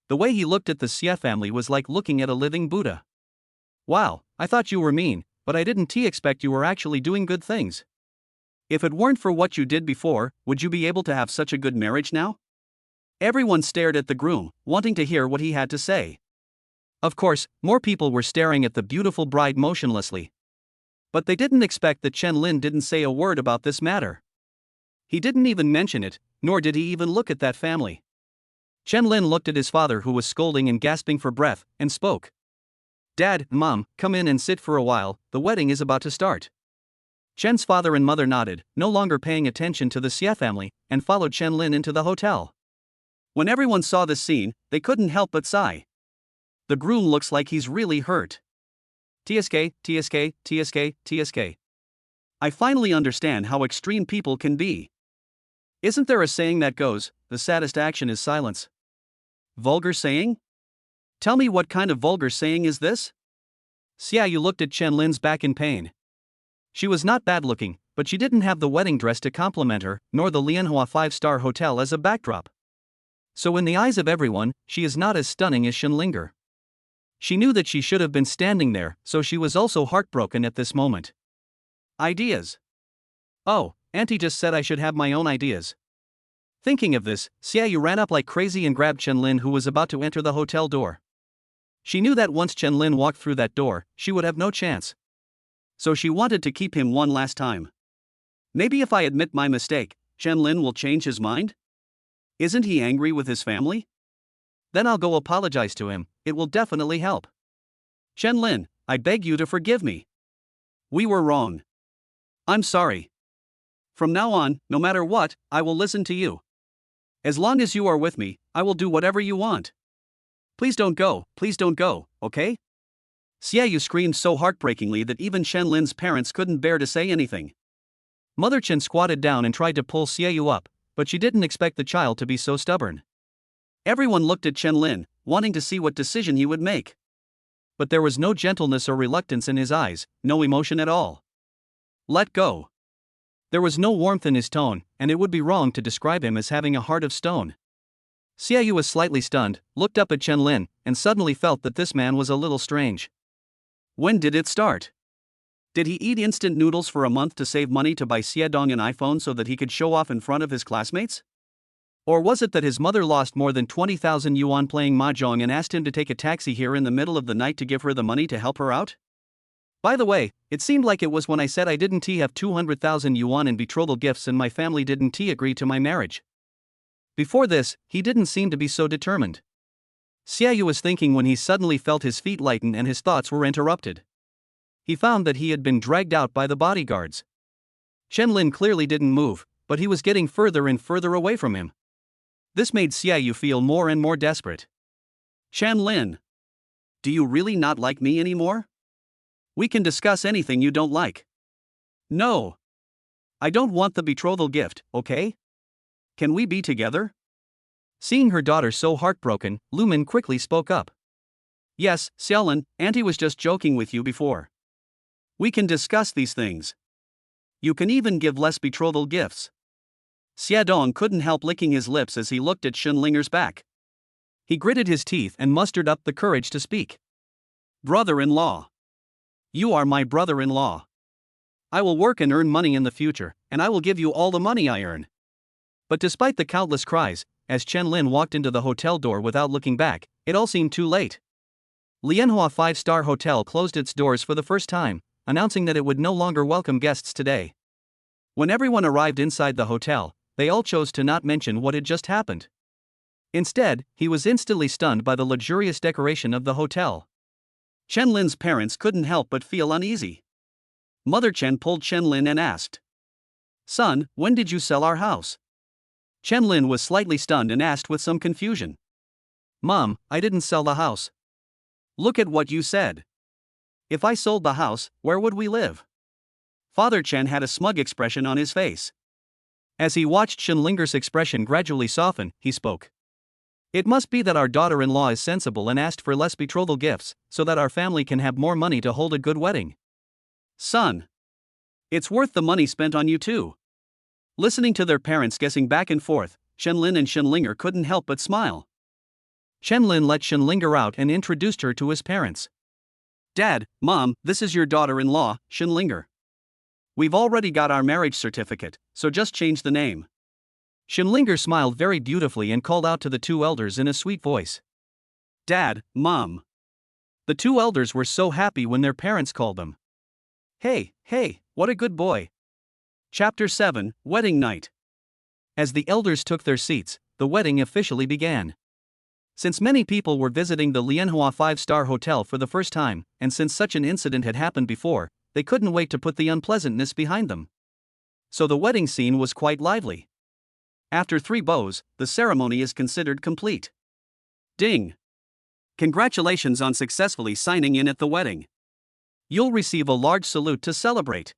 The way he looked at the Xie family was like looking at a living Buddha. Wow, I thought you were mean, but I didn't expect you were actually doing good things. If it weren't for what you did before, would you be able to have such a good marriage now? Everyone stared at the groom, wanting to hear what he had to say. Of course, more people were staring at the beautiful bride motionlessly. But they didn't expect that Chen-Lin didn't say a word about this matter. He didn't even mention it, nor did he even look at that family. Chen-Lin looked at his father, who was scolding and gasping for breath, and spoke. Dad, Mom, come in and sit for a while, the wedding is about to start. Chen's father and mother nodded, no longer paying attention to the Xie family, and followed Chen-Lin into the hotel. When everyone saw this scene, they couldn't help but sigh. The groom looks like he's really hurt. TSK, TSK, TSK, TSK. I finally understand how extreme people can be. Isn't there a saying that goes, the saddest action is silence? Vulgar saying? Tell me what kind of vulgar saying is this? Xiaoyu looked at Chen-Lin's back in pain. She was not bad looking, but she didn't have the wedding dress to complement her, nor the Lianhua 5-star hotel as a backdrop. So in the eyes of everyone, she is not as stunning as Shenlinger. She knew that she should have been standing there, so she was also heartbroken at this moment. Ideas. Oh, Auntie just said I should have my own ideas. Thinking of this, Xiaoyu ran up like crazy and grabbed Chen-Lin, who was about to enter the hotel door. She knew that once Chen-Lin walked through that door, she would have no chance. So she wanted to keep him one last time. Maybe if I admit my mistake, Chen-Lin will change his mind? Isn't he angry with his family? Then I'll go apologize to him, it will definitely help. Chen-Lin, I beg you to forgive me. We were wrong. I'm sorry. From now on, no matter what, I will listen to you. As long as you are with me, I will do whatever you want. Please don't go, okay? Xiaoyu screamed so heartbreakingly that even Chen-Lin's parents couldn't bear to say anything. Mother Chen squatted down and tried to pull Xiaoyu up, but she didn't expect the child to be so stubborn. Everyone looked at Chen-Lin, wanting to see what decision he would make. But there was no gentleness or reluctance in his eyes, no emotion at all. Let go. There was no warmth in his tone, and it would be wrong to describe him as having a heart of stone. Xiaoyu was slightly stunned, looked up at Chen-Lin, and suddenly felt that this man was a little strange. When did it start? Did he eat instant noodles for a month to save money to buy Xiaodong an iPhone so that he could show off in front of his classmates? Or was it that his mother lost more than 20,000 yuan playing mahjong and asked him to take a taxi here in the middle of the night to give her the money to help her out? By the way, it seemed like it was when I said I didn't have 200,000 yuan in betrothal gifts and my family didn't agree to my marriage. Before this, he didn't seem to be so determined. Xiaoyu was thinking when he suddenly felt his feet lighten and his thoughts were interrupted. He found that he had been dragged out by the bodyguards. Chen-Lin clearly didn't move, but he was getting further and further away from him. This made Xiaoyu feel more and more desperate. Chen-Lin, do you really not like me anymore? We can discuss anything you don't like. No. I don't want the betrothal gift, okay? Can we be together? Seeing her daughter so heartbroken, Lumin quickly spoke up. Yes, Xiaolin, Auntie was just joking with you before. We can discuss these things. You can even give less betrothal gifts. Xiaodong couldn't help licking his lips as he looked at Shenlinger's back. He gritted his teeth and mustered up the courage to speak. Brother-in-law. You are my brother-in-law. I will work and earn money in the future, and I will give you all the money I earn. But despite the countless cries, as Chen-Lin walked into the hotel door without looking back, it all seemed too late. Lianhua 5-star hotel closed its doors for the first time, announcing that it would no longer welcome guests today. When everyone arrived inside the hotel, they all chose to not mention what had just happened. Instead, he was instantly stunned by the luxurious decoration of the hotel. Chen Lin's parents couldn't help but feel uneasy. Mother Chen pulled Chen Lin and asked, "Son, when did you sell our house?" Chen Lin was slightly stunned and asked with some confusion, "Mom, I didn't sell the house." "Look at what you said. If I sold the house, where would we live?" Father Chen had a smug expression on his face. As he watched Shenlinger's expression gradually soften, he spoke. "It must be that our daughter-in-law is sensible and asked for less betrothal gifts, so that our family can have more money to hold a good wedding." "Son, it's worth the money spent on you too." Listening to their parents guessing back and forth, Shenlin and Shenlinger couldn't help but smile. Shenlin let Shenlinger out and introduced her to his parents. "Dad, Mom, this is your daughter-in-law, Shenlinger. We've already got our marriage certificate, so just change the name." Shenlinger smiled very beautifully and called out to the two elders in a sweet voice, "Dad, Mom." The two elders were so happy when their parents called them. Hey, what a good boy." Chapter 7, Wedding Night. As the elders took their seats, the wedding officially began. Since many people were visiting the Lianhua 5-star hotel for the first time, and since such an incident had happened before, they couldn't wait to put the unpleasantness behind them. So the wedding scene was quite lively. After 3 bows, the ceremony is considered complete. Ding! Congratulations on successfully signing in at the wedding. You'll receive a large salute to celebrate.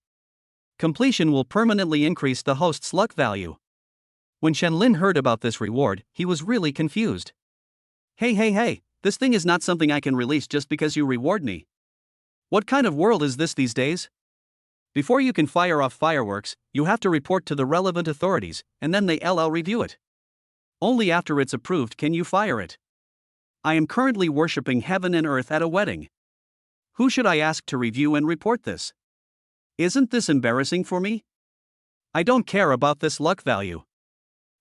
Completion will permanently increase the host's luck value. When Shenlin heard about this reward, he was really confused. Hey, this thing is not something I can release just because you reward me. What kind of world is this these days? Before you can fire off fireworks, you have to report to the relevant authorities, and then they'll review it. Only after it's approved can you fire it. I am currently worshipping heaven and earth at a wedding. Who should I ask to review and report this? Isn't this embarrassing for me? I don't care about this luck value.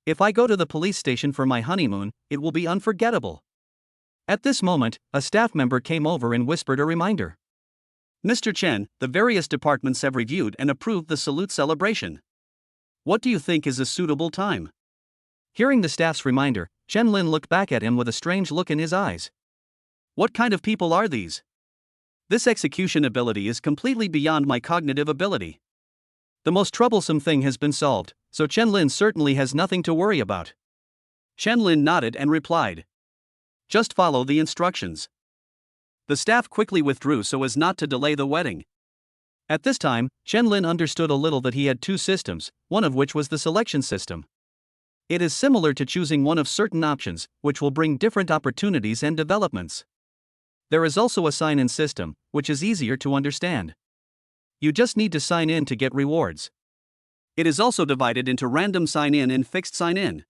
If I go to the police station for my honeymoon, it will be unforgettable." At this moment, a staff member came over and whispered a reminder. "Mr. Chen, the various departments have reviewed and approved the salute celebration. What do you think is a suitable time?" Hearing the staff's reminder, Chen Lin looked back at him with a strange look in his eyes. What kind of people are these? This execution ability is completely beyond my cognitive ability. The most troublesome thing has been solved, so Chen Lin certainly has nothing to worry about. Chen Lin nodded and replied, "Just follow the instructions." The staff quickly withdrew so as not to delay the wedding. At this time, Chen Lin understood a little that he had 2 systems, one of which was the selection system. It is similar to choosing one of certain options, which will bring different opportunities and developments. There is also a sign-in system, which is easier to understand. You just need to sign in to get rewards. It is also divided into random sign-in and fixed sign-in.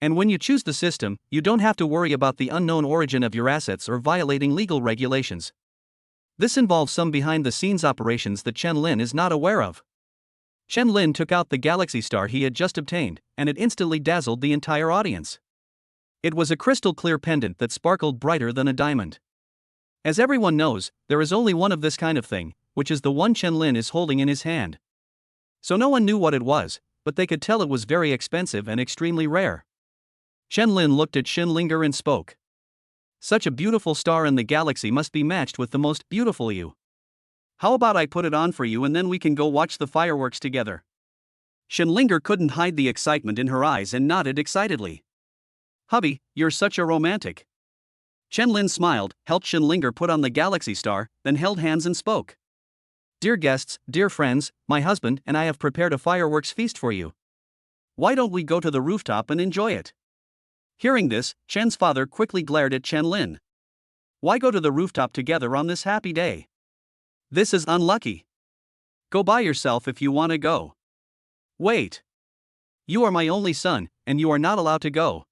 And when you choose the system, you don't have to worry about the unknown origin of your assets or violating legal regulations. This involves some behind-the-scenes operations that Chen Lin is not aware of. Chen Lin took out the galaxy star he had just obtained, and it instantly dazzled the entire audience. It was a crystal-clear pendant that sparkled brighter than a diamond. As everyone knows, there is only one of this kind of thing, which is the one Chen Lin is holding in his hand. So no one knew what it was, but they could tell it was very expensive and extremely rare. Chen Lin looked at Shenlinger and spoke. "Such a beautiful star in the galaxy must be matched with the most beautiful you. How about I put it on for you and then we can go watch the fireworks together?" Shenlinger couldn't hide the excitement in her eyes and nodded excitedly. "Hubby, you're such a romantic." Chen Lin smiled, helped Shenlinger put on the galaxy star, then held hands and spoke. "Dear guests, dear friends, my husband and I have prepared a fireworks feast for you. Why don't we go to the rooftop and enjoy it?" Hearing this, Chen's father quickly glared at Chen Lin. "Why go to the rooftop together on this happy day? This is unlucky. Go by yourself if you want to go." "Wait. You are my only son, and you are not allowed to go."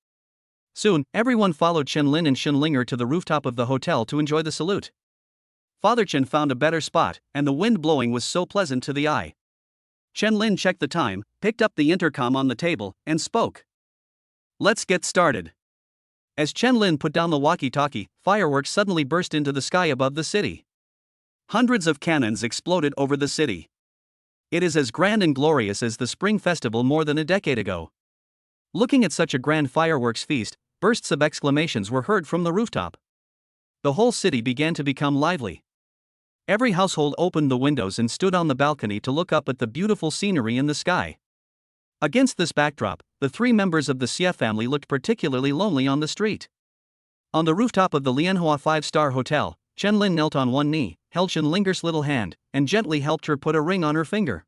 Soon, everyone followed Chen Lin and Shenlinger to the rooftop of the hotel to enjoy the salute. Father Chen found a better spot, and the wind blowing was so pleasant to the eye. Chen Lin checked the time, picked up the intercom on the table, and spoke. "Let's get started." As Chen Lin put down the walkie-talkie, fireworks suddenly burst into the sky above the city. Hundreds of cannons exploded over the city. It is as grand and glorious as the Spring Festival more than a decade ago. Looking at such a grand fireworks feast, bursts of exclamations were heard from the rooftop. The whole city began to become lively. Every household opened the windows and stood on the balcony to look up at the beautiful scenery in the sky. Against this backdrop, the three members of the Xie family looked particularly lonely on the street. On the rooftop of the Lianhua 5-star hotel, Chen Lin knelt on one knee, held Shenlinger's little hand, and gently helped her put a ring on her finger.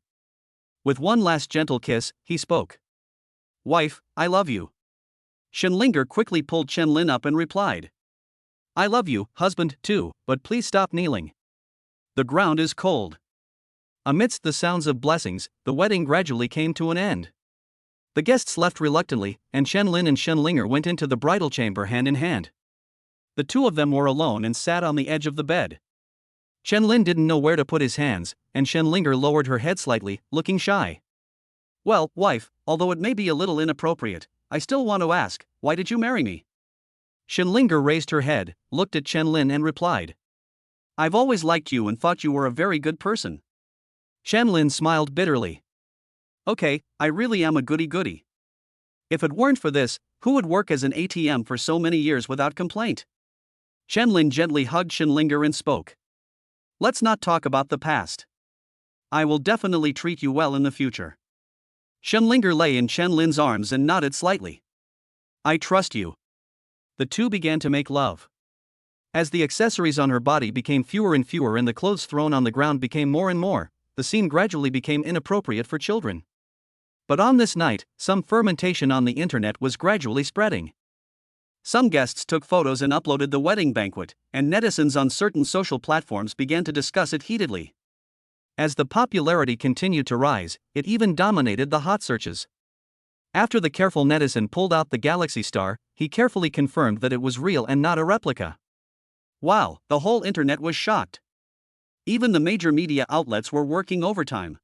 With one last gentle kiss, he spoke. "Wife, I love you." Shenlinger quickly pulled Chen Lin up and replied. "I love you, husband, too, but please stop kneeling. The ground is cold." Amidst the sounds of blessings, the wedding gradually came to an end. The guests left reluctantly, and Chen Lin and Shenlinger went into the bridal chamber hand in hand. The two of them were alone and sat on the edge of the bed. Chen Lin didn't know where to put his hands, and Shenlinger lowered her head slightly, looking shy. "Well, wife, although it may be a little inappropriate, I still want to ask, why did you marry me?" Shenlinger raised her head, looked at Chen Lin and replied. "I've always liked you and thought you were a very good person." Chen Lin smiled bitterly. "Okay, I really am a goody-goody. If it weren't for this, who would work as an ATM for so many years without complaint?" Chen Lin gently hugged Shenlinger and spoke. "Let's not talk about the past. I will definitely treat you well in the future." Shenlinger lay in Chen Lin's arms and nodded slightly. "I trust you." The two began to make love. As the accessories on her body became fewer and fewer and the clothes thrown on the ground became more and more, the scene gradually became inappropriate for children. But on this night, some fermentation on the internet was gradually spreading. Some guests took photos and uploaded the wedding banquet, and netizens on certain social platforms began to discuss it heatedly. As the popularity continued to rise, it even dominated the hot searches. After the careful netizen pulled out the Galaxy Star, he carefully confirmed that it was real and not a replica. Wow, the whole internet was shocked. Even the major media outlets were working overtime.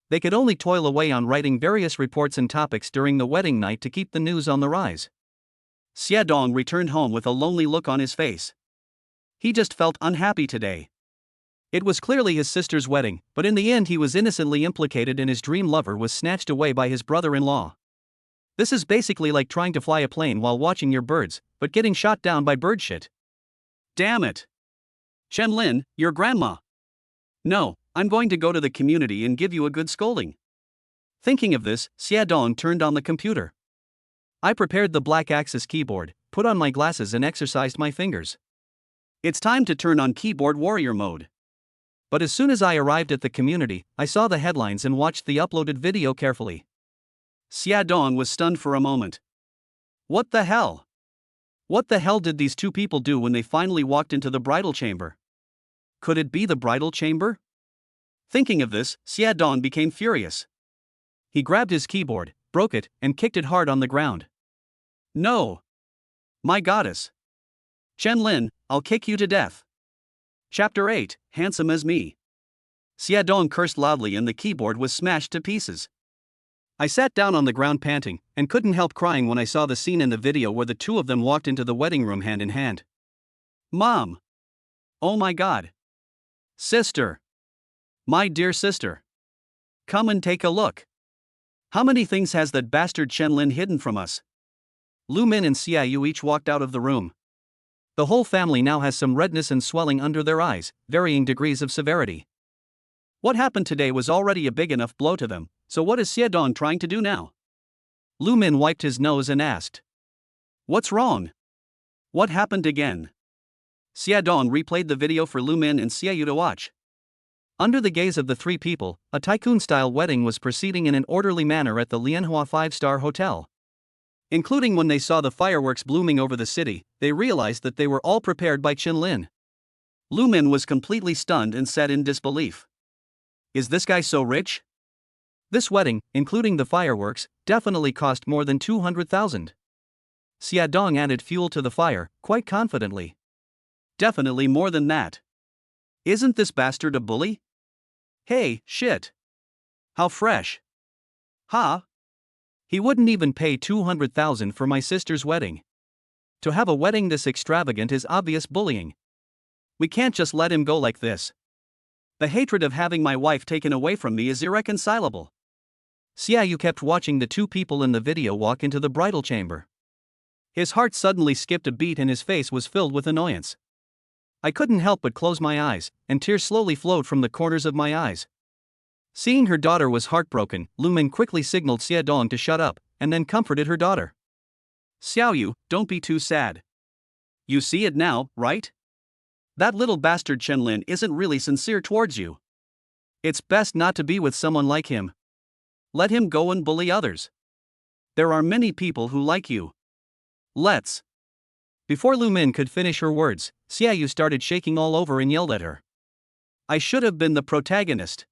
They could only toil away on writing various reports and topics during the wedding night to keep the news on the rise. Xie Dong returned home with a lonely look on his face. He just felt unhappy today. It was clearly his sister's wedding, but in the end he was innocently implicated and his dream lover was snatched away by his brother-in-law. This is basically like trying to fly a plane while watching your birds, but getting shot down by bird shit. Damn it. Chen Lin, your grandma. No, I'm going to go to the community and give you a good scolding. Thinking of this, Xie Dong turned on the computer. I prepared the black axis keyboard, put on my glasses and exercised my fingers. It's time to turn on keyboard warrior mode. But as soon as I arrived at the community, I saw the headlines and watched the uploaded video carefully. Xie Dong was stunned for a moment. What the hell? What the hell did these two people do when they finally walked into the bridal chamber? Could it be the bridal chamber? Thinking of this, Xie Dong became furious. He grabbed his keyboard, broke it, and kicked it hard on the ground. No! My goddess! Chen Lin, I'll kick you to death. Chapter 8, Handsome as Me. Xie Dong cursed loudly and the keyboard was smashed to pieces. I sat down on the ground panting, and couldn't help crying when I saw the scene in the video where the two of them walked into the wedding room hand in hand. Mom! Oh my god! Sister! My dear sister! Come and take a look. How many things has that bastard Chen Lin hidden from us? Lu Min and Xia Yu each walked out of the room. The whole family now has some redness and swelling under their eyes, varying degrees of severity. What happened today was already a big enough blow to them, so what is Xie Dong trying to do now? Lu Min wiped his nose and asked. What's wrong? What happened again? Xie Dong replayed the video for Lu Min and Xia Yu to watch. Under the gaze of the three people, a tycoon-style wedding was proceeding in an orderly manner at the Lianhua 5-star hotel. Including when they saw the fireworks blooming over the city, they realized that they were all prepared by Chen Lin. Lu Min was completely stunned and sat in disbelief. Is this guy so rich? This wedding, including the fireworks, definitely cost more than 200,000. Xie Dong added fuel to the fire, quite confidently. Definitely more than that. Isn't this bastard a bully? Hey, shit. How fresh. Huh? He wouldn't even pay 200,000 for my sister's wedding. To have a wedding this extravagant is obvious bullying. We can't just let him go like this. The hatred of having my wife taken away from me is irreconcilable. Xiaoyu kept watching the two people in the video walk into the bridal chamber. His heart suddenly skipped a beat and his face was filled with annoyance. I couldn't help but close my eyes, and tears slowly flowed from the corners of my eyes. Seeing her daughter was heartbroken, Lu Min quickly signaled Xie Dong to shut up, and then comforted her daughter. Xiaoyu, don't be too sad. You see it now, right? That little bastard Chen Lin isn't really sincere towards you. It's best not to be with someone like him. Let him go and bully others. There are many people who like you. Let's. Before Lu Min could finish her words, Xiaoyu started shaking all over and yelled at her. I should have been the protagonist.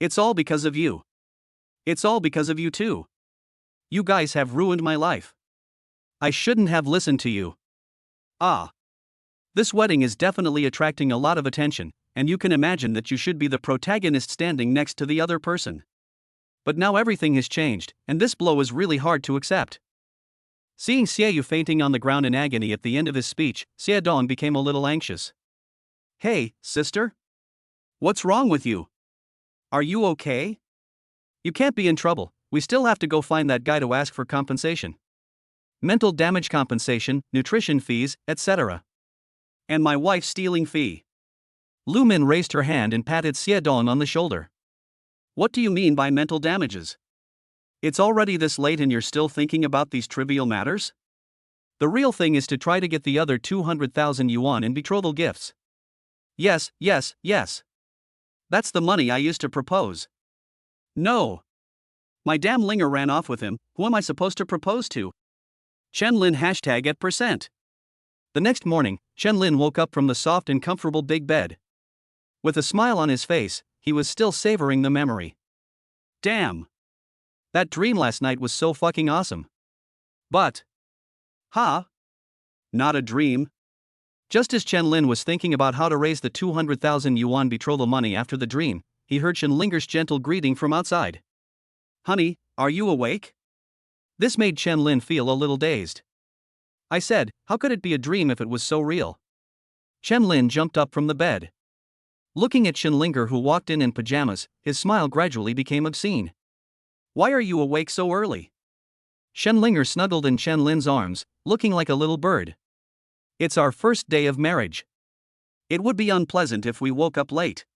It's all because of you. It's all because of you too. You guys have ruined my life. I shouldn't have listened to you. Ah. This wedding is definitely attracting a lot of attention, and you can imagine that you should be the protagonist standing next to the other person. But now everything has changed, and this blow is really hard to accept. Seeing Xiaoyu fainting on the ground in agony at the end of his speech, Xie Dong became a little anxious. Hey, sister? What's wrong with you? Are you okay? You can't be in trouble, we still have to go find that guy to ask for compensation. Mental damage compensation, nutrition fees, etc. And my wife's stealing fee. Lu Min raised her hand and patted Xie Dong on the shoulder. What do you mean by mental damages? It's already this late and you're still thinking about these trivial matters? The real thing is to try to get the other 200,000 yuan in betrothal gifts. Yes. That's the money I used to propose. No. My damn Linger ran off with him, who am I supposed to propose to? Chen Lin #@%. The next morning, Chen Lin woke up from the soft and comfortable big bed. With a smile on his face, he was still savoring the memory. Damn. That dream last night was so fucking awesome. But. Not a dream. Just as Chen Lin was thinking about how to raise the 200,000 yuan betrothal money after the dream, he heard Chen Linger's gentle greeting from outside. Honey, are you awake? This made Chen Lin feel a little dazed. I said, how could it be a dream if it was so real? Chen Lin jumped up from the bed. Looking at Chen Linger, who walked in pajamas, his smile gradually became obscene. Why are you awake so early? Chen Linger snuggled in Chen Lin's arms, looking like a little bird. It's our first day of marriage. It would be unpleasant if we woke up late.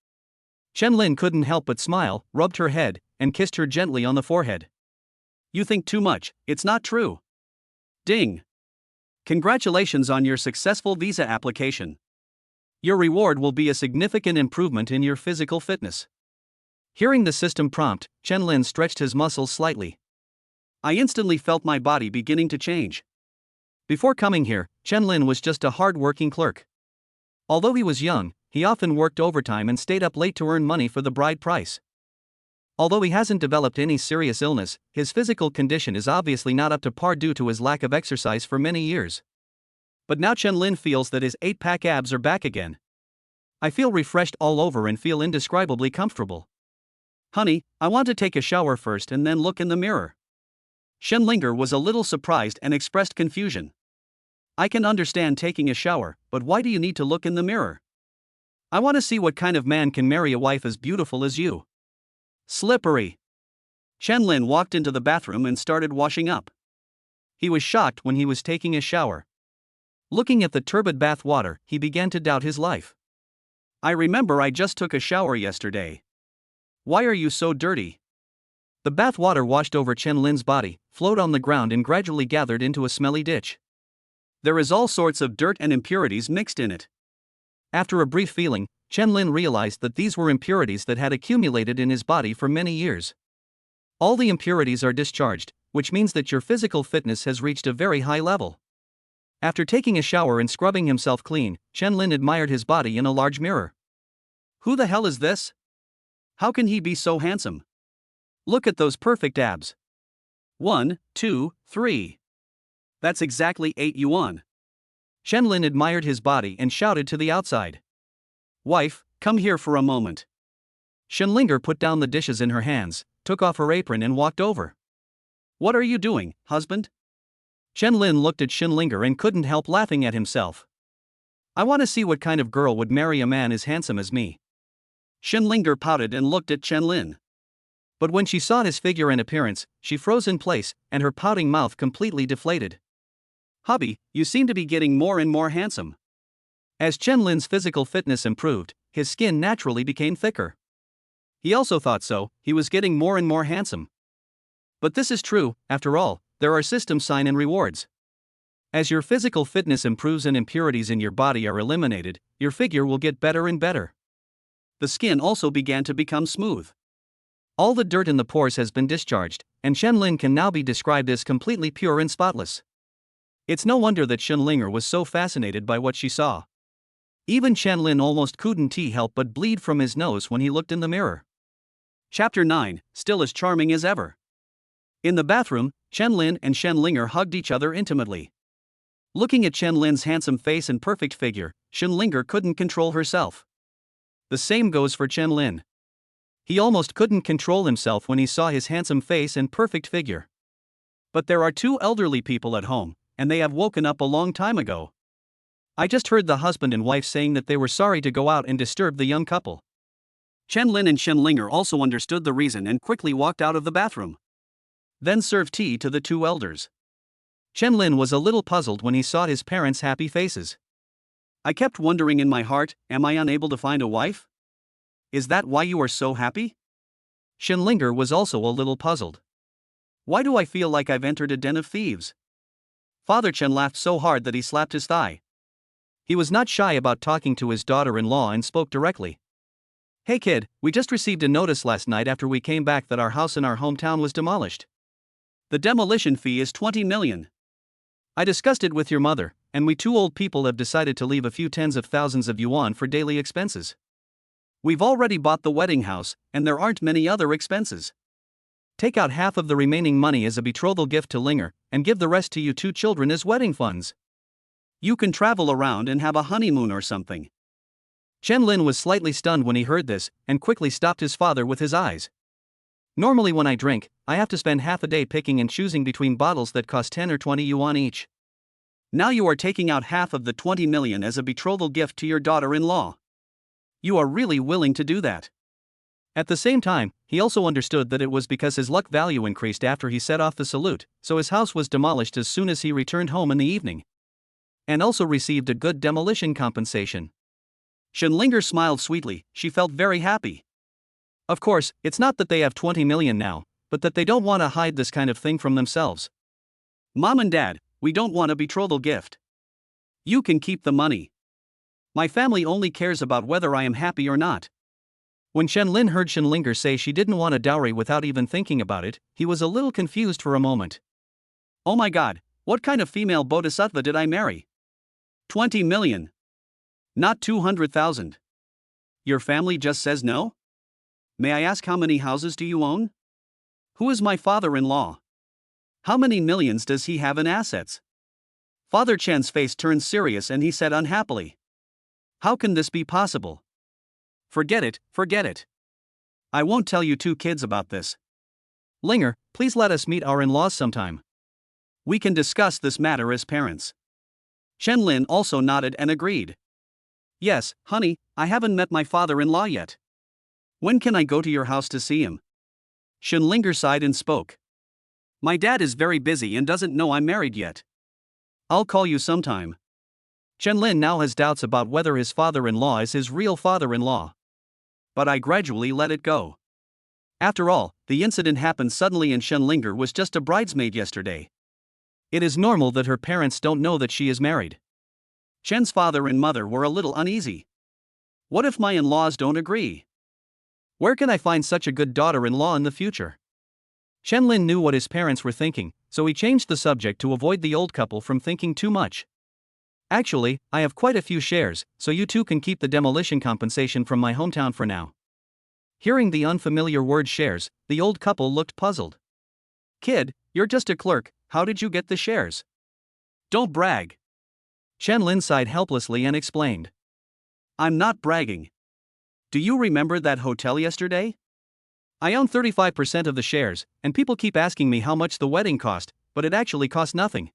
Chen Lin couldn't help but smile, rubbed her head, and kissed her gently on the forehead. You think too much, it's not true. Ding. Congratulations on your successful visa application. Your reward will be a significant improvement in your physical fitness. Hearing the system prompt, Chen Lin stretched his muscles slightly. I instantly felt my body beginning to change. Before coming here, Chen Lin was just a hard-working clerk. Although he was young, he often worked overtime and stayed up late to earn money for the bride price. Although he hasn't developed any serious illness, his physical condition is obviously not up to par due to his lack of exercise for many years. But now Chen Lin feels that his 8-pack abs are back again. I feel refreshed all over and feel indescribably comfortable. Honey, I want to take a shower first and then look in the mirror. Chen Linger was a little surprised and expressed confusion. I can understand taking a shower, but why do you need to look in the mirror? I want to see what kind of man can marry a wife as beautiful as you. Slippery. Chen Lin walked into the bathroom and started washing up. He was shocked when he was taking a shower. Looking at the turbid bath water, he began to doubt his life. I remember I just took a shower yesterday. Why are you so dirty? The bath water washed over Chen Lin's body, flowed on the ground and gradually gathered into a smelly ditch. There is all sorts of dirt and impurities mixed in it. After a brief feeling, Chen Lin realized that these were impurities that had accumulated in his body for many years. All the impurities are discharged, which means that your physical fitness has reached a very high level. After taking a shower and scrubbing himself clean, Chen Lin admired his body in a large mirror. Who the hell is this? How can he be so handsome? Look at those perfect abs. 1, 2, 3. That's exactly 8 yuan. Chen Lin admired his body and shouted to the outside. Wife, come here for a moment. Chen Linger put down the dishes in her hands, took off her apron and walked over. What are you doing, husband? Chen Lin looked at Chen Linger and couldn't help laughing at himself. I want to see what kind of girl would marry a man as handsome as me. Shenlinger pouted and looked at Chen-Lin. But when she saw his figure and appearance, she froze in place, and her pouting mouth completely deflated. Hubby, you seem to be getting more and more handsome. As Chen-Lin's physical fitness improved, his skin naturally became thicker. He also thought so, he was getting more and more handsome. But this is true, after all, there are system sign and rewards. As your physical fitness improves and impurities in your body are eliminated, your figure will get better and better. The skin also began to become smooth. All the dirt in the pores has been discharged, and Chen-Lin can now be described as completely pure and spotless. It's no wonder that Shenlinger was so fascinated by what she saw. Even Chen-Lin almost couldn't help but bleed from his nose when he looked in the mirror. Chapter 9, Still as Charming as Ever. In the bathroom, Chen-Lin and Shenlinger hugged each other intimately. Looking at Chen-Lin's handsome face and perfect figure, Shenlinger couldn't control herself. The same goes for Chen-Lin. He almost couldn't control himself when he saw his handsome face and perfect figure. But there are two elderly people at home, and they have woken up a long time ago. I just heard the husband and wife saying that they were sorry to go out and disturb the young couple. Chen-Lin and Shenlinger also understood the reason and quickly walked out of the bathroom. Then served tea to the two elders. Chen-Lin was a little puzzled when he saw his parents' happy faces. I kept wondering in my heart, am I unable to find a wife? Is that why you are so happy? Shenlinger was also a little puzzled. Why do I feel like I've entered a den of thieves? Father Chen laughed so hard that he slapped his thigh. He was not shy about talking to his daughter-in-law and spoke directly. Hey kid, we just received a notice last night after we came back that our house in our hometown was demolished. The demolition fee is 20 million. I discussed it with your mother, and we two old people have decided to leave a few tens of thousands of yuan for daily expenses. We've already bought the wedding house, and there aren't many other expenses. Take out half of the remaining money as a betrothal gift to Linger, and give the rest to you two children as wedding funds. You can travel around and have a honeymoon or something. Chen-Lin was slightly stunned when he heard this, and quickly stopped his father with his eyes. Normally when I drink, I have to spend half a day picking and choosing between bottles that cost 10 or 20 yuan each. Now you are taking out half of the 20 million as a betrothal gift to your daughter-in-law. You are really willing to do that. At the same time, he also understood that it was because his luck value increased after he set off the salute, so his house was demolished as soon as he returned home in the evening. And also received a good demolition compensation. Shenlinger smiled sweetly, she felt very happy. Of course, it's not that they have 20 million now, but that they don't want to hide this kind of thing from themselves. Mom and Dad, we don't want a betrothal gift. You can keep the money. My family only cares about whether I am happy or not. When Chen-Lin heard Shenlinger say she didn't want a dowry without even thinking about it, he was a little confused for a moment. Oh my god, what kind of female bodhisattva did I marry? 20 million. Not 200,000. Your family just says no? May I ask how many houses do you own? Who is my father-in-law? How many millions does he have in assets? Father Chen's face turned serious and he said unhappily. How can this be possible? Forget it, forget it. I won't tell you two kids about this. Linger, please let us meet our in-laws sometime. We can discuss this matter as parents. Chen-Lin also nodded and agreed. Yes, honey, I haven't met my father-in-law yet. When can I go to your house to see him? Shenlinger sighed and spoke. My dad is very busy and doesn't know I'm married yet. I'll call you sometime. Chen-Lin now has doubts about whether his father-in-law is his real father-in-law. But I gradually let it go. After all, the incident happened suddenly and Shenlinger was just a bridesmaid yesterday. It is normal that her parents don't know that she is married. Chen's father and mother were a little uneasy. What if my in-laws don't agree? Where can I find such a good daughter-in-law in the future? Chen-Lin knew what his parents were thinking, so he changed the subject to avoid the old couple from thinking too much. Actually, I have quite a few shares, so you two can keep the demolition compensation from my hometown for now. Hearing the unfamiliar word shares, the old couple looked puzzled. Kid, you're just a clerk, how did you get the shares? Don't brag. Chen-Lin sighed helplessly and explained. I'm not bragging. Do you remember that hotel yesterday? I own 35% of the shares, and people keep asking me how much the wedding cost, but it actually cost nothing.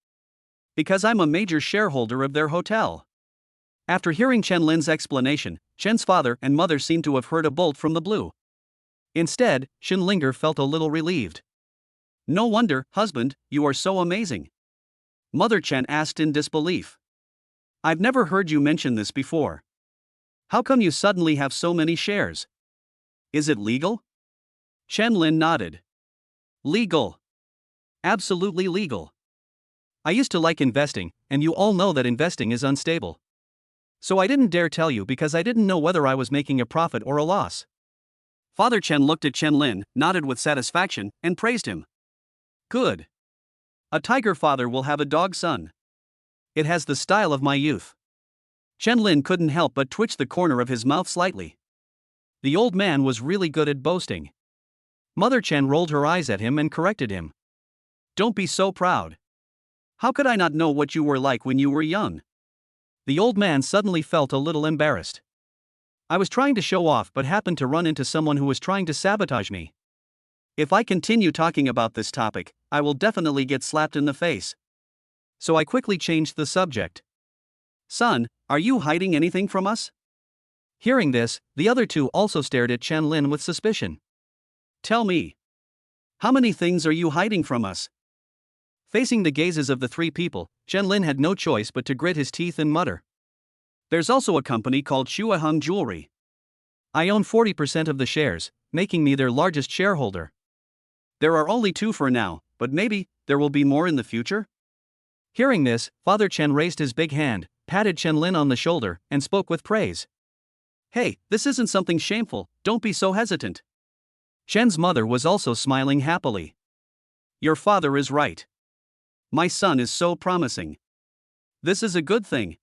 Because I'm a major shareholder of their hotel. After hearing Chen Lin's explanation, Chen's father and mother seemed to have heard a bolt from the blue. Instead, Shenlinger felt a little relieved. No wonder, husband, you are so amazing. Mother Chen asked in disbelief. I've never heard you mention this before. How come you suddenly have so many shares? Is it legal? Chen Lin nodded. Legal. Absolutely legal. I used to like investing, and you all know that investing is unstable. So I didn't dare tell you because I didn't know whether I was making a profit or a loss. Father Chen looked at Chen Lin, nodded with satisfaction, and praised him. Good. A tiger father will have a dog son. It has the style of my youth. Chen Lin couldn't help but twitch the corner of his mouth slightly. The old man was really good at boasting. Mother Chen rolled her eyes at him and corrected him. Don't be so proud. How could I not know what you were like when you were young? The old man suddenly felt a little embarrassed. I was trying to show off but happened to run into someone who was trying to sabotage me. If I continue talking about this topic, I will definitely get slapped in the face. So I quickly changed the subject. Son, are you hiding anything from us? Hearing this, the other two also stared at Chen Lin with suspicion. Tell me. How many things are you hiding from us? Facing the gazes of the three people, Chen Lin had no choice but to grit his teeth and mutter. There's also a company called Shuaheng Jewelry. I own 40% of the shares, making me their largest shareholder. There are only 2 for now, but maybe there will be more in the future? Hearing this, Father Chen raised his big hand, patted Chen Lin on the shoulder, and spoke with praise. Hey, this isn't something shameful, don't be so hesitant. Chen's mother was also smiling happily. Your father is right. My son is so promising. This is a good thing.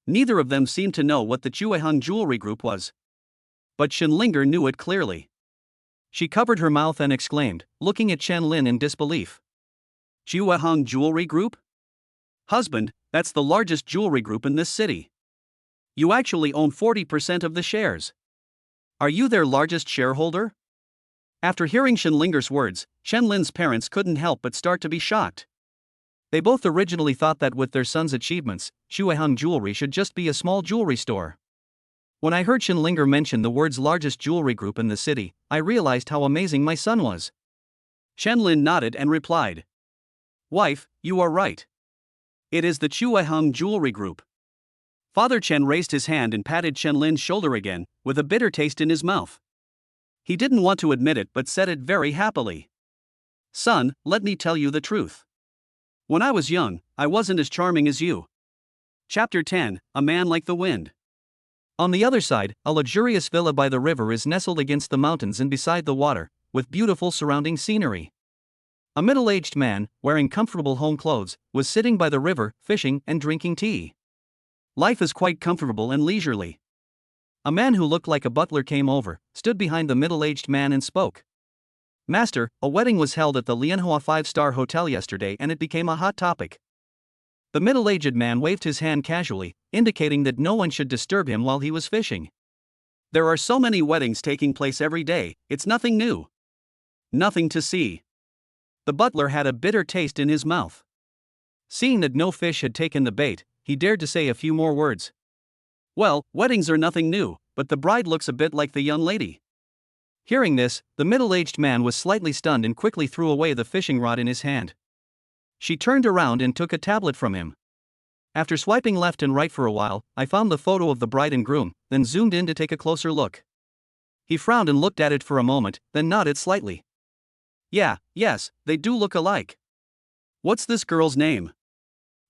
Neither of them seemed to know what the Chueheng Jewelry Group was. But Shenlinger knew it clearly. She covered her mouth and exclaimed, looking at Chen Lin in disbelief. Chueheng Jewelry Group? Husband, that's the largest jewelry group in this city. You actually own 40% of the shares. Are you their largest shareholder? After hearing Shenlinger's words, Chen Lin's parents couldn't help but start to be shocked. They both originally thought that with their son's achievements, Shueheng Jewelry should just be a small jewelry store. When I heard Shenlinger mention the words largest jewelry group in the city, I realized how amazing my son was. Chen Lin nodded and replied. Wife, you are right. It is the Chueheng Jewelry Group. Father Chen raised his hand and patted Chen Lin's shoulder again, with a bitter taste in his mouth. He didn't want to admit it but said it very happily. Son, let me tell you the truth. When I was young, I wasn't as charming as you. Chapter 10, A Man Like the Wind. On the other side, a luxurious villa by the river is nestled against the mountains and beside the water, with beautiful surrounding scenery. A middle-aged man, wearing comfortable home clothes, was sitting by the river, fishing and drinking tea. Life is quite comfortable and leisurely. A man who looked like a butler came over, stood behind the middle-aged man and spoke. Master, a wedding was held at the Lianhua 5-star hotel yesterday and it became a hot topic. The middle-aged man waved his hand casually, indicating that no one should disturb him while he was fishing. There are so many weddings taking place every day, it's nothing new. Nothing to see. The butler had a bitter taste in his mouth. Seeing that no fish had taken the bait, he dared to say a few more words. Well, weddings are nothing new, but the bride looks a bit like the young lady. Hearing this, the middle-aged man was slightly stunned and quickly threw away the fishing rod in his hand. She turned around and took a tablet from him. After swiping left and right for a while, I found the photo of the bride and groom, then zoomed in to take a closer look. He frowned and looked at it for a moment, then nodded slightly. Yes, they do look alike. What's this girl's name?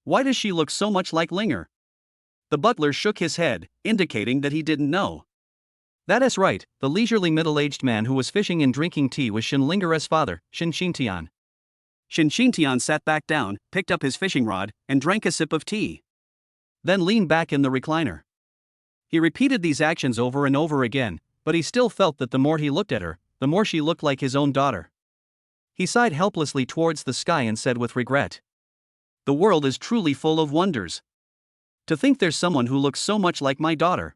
Why does she look so much like Linger? The butler shook his head, indicating that he didn't know. That is right, the leisurely middle-aged man who was fishing and drinking tea was Shenlinger's father, Shen Xintian. Shen Xintian sat back down, picked up his fishing rod, and drank a sip of tea. Then leaned back in the recliner. He repeated these actions over and over again, but he still felt that the more he looked at her, the more she looked like his own daughter. He sighed helplessly towards the sky and said with regret. The world is truly full of wonders. To think there's someone who looks so much like my daughter.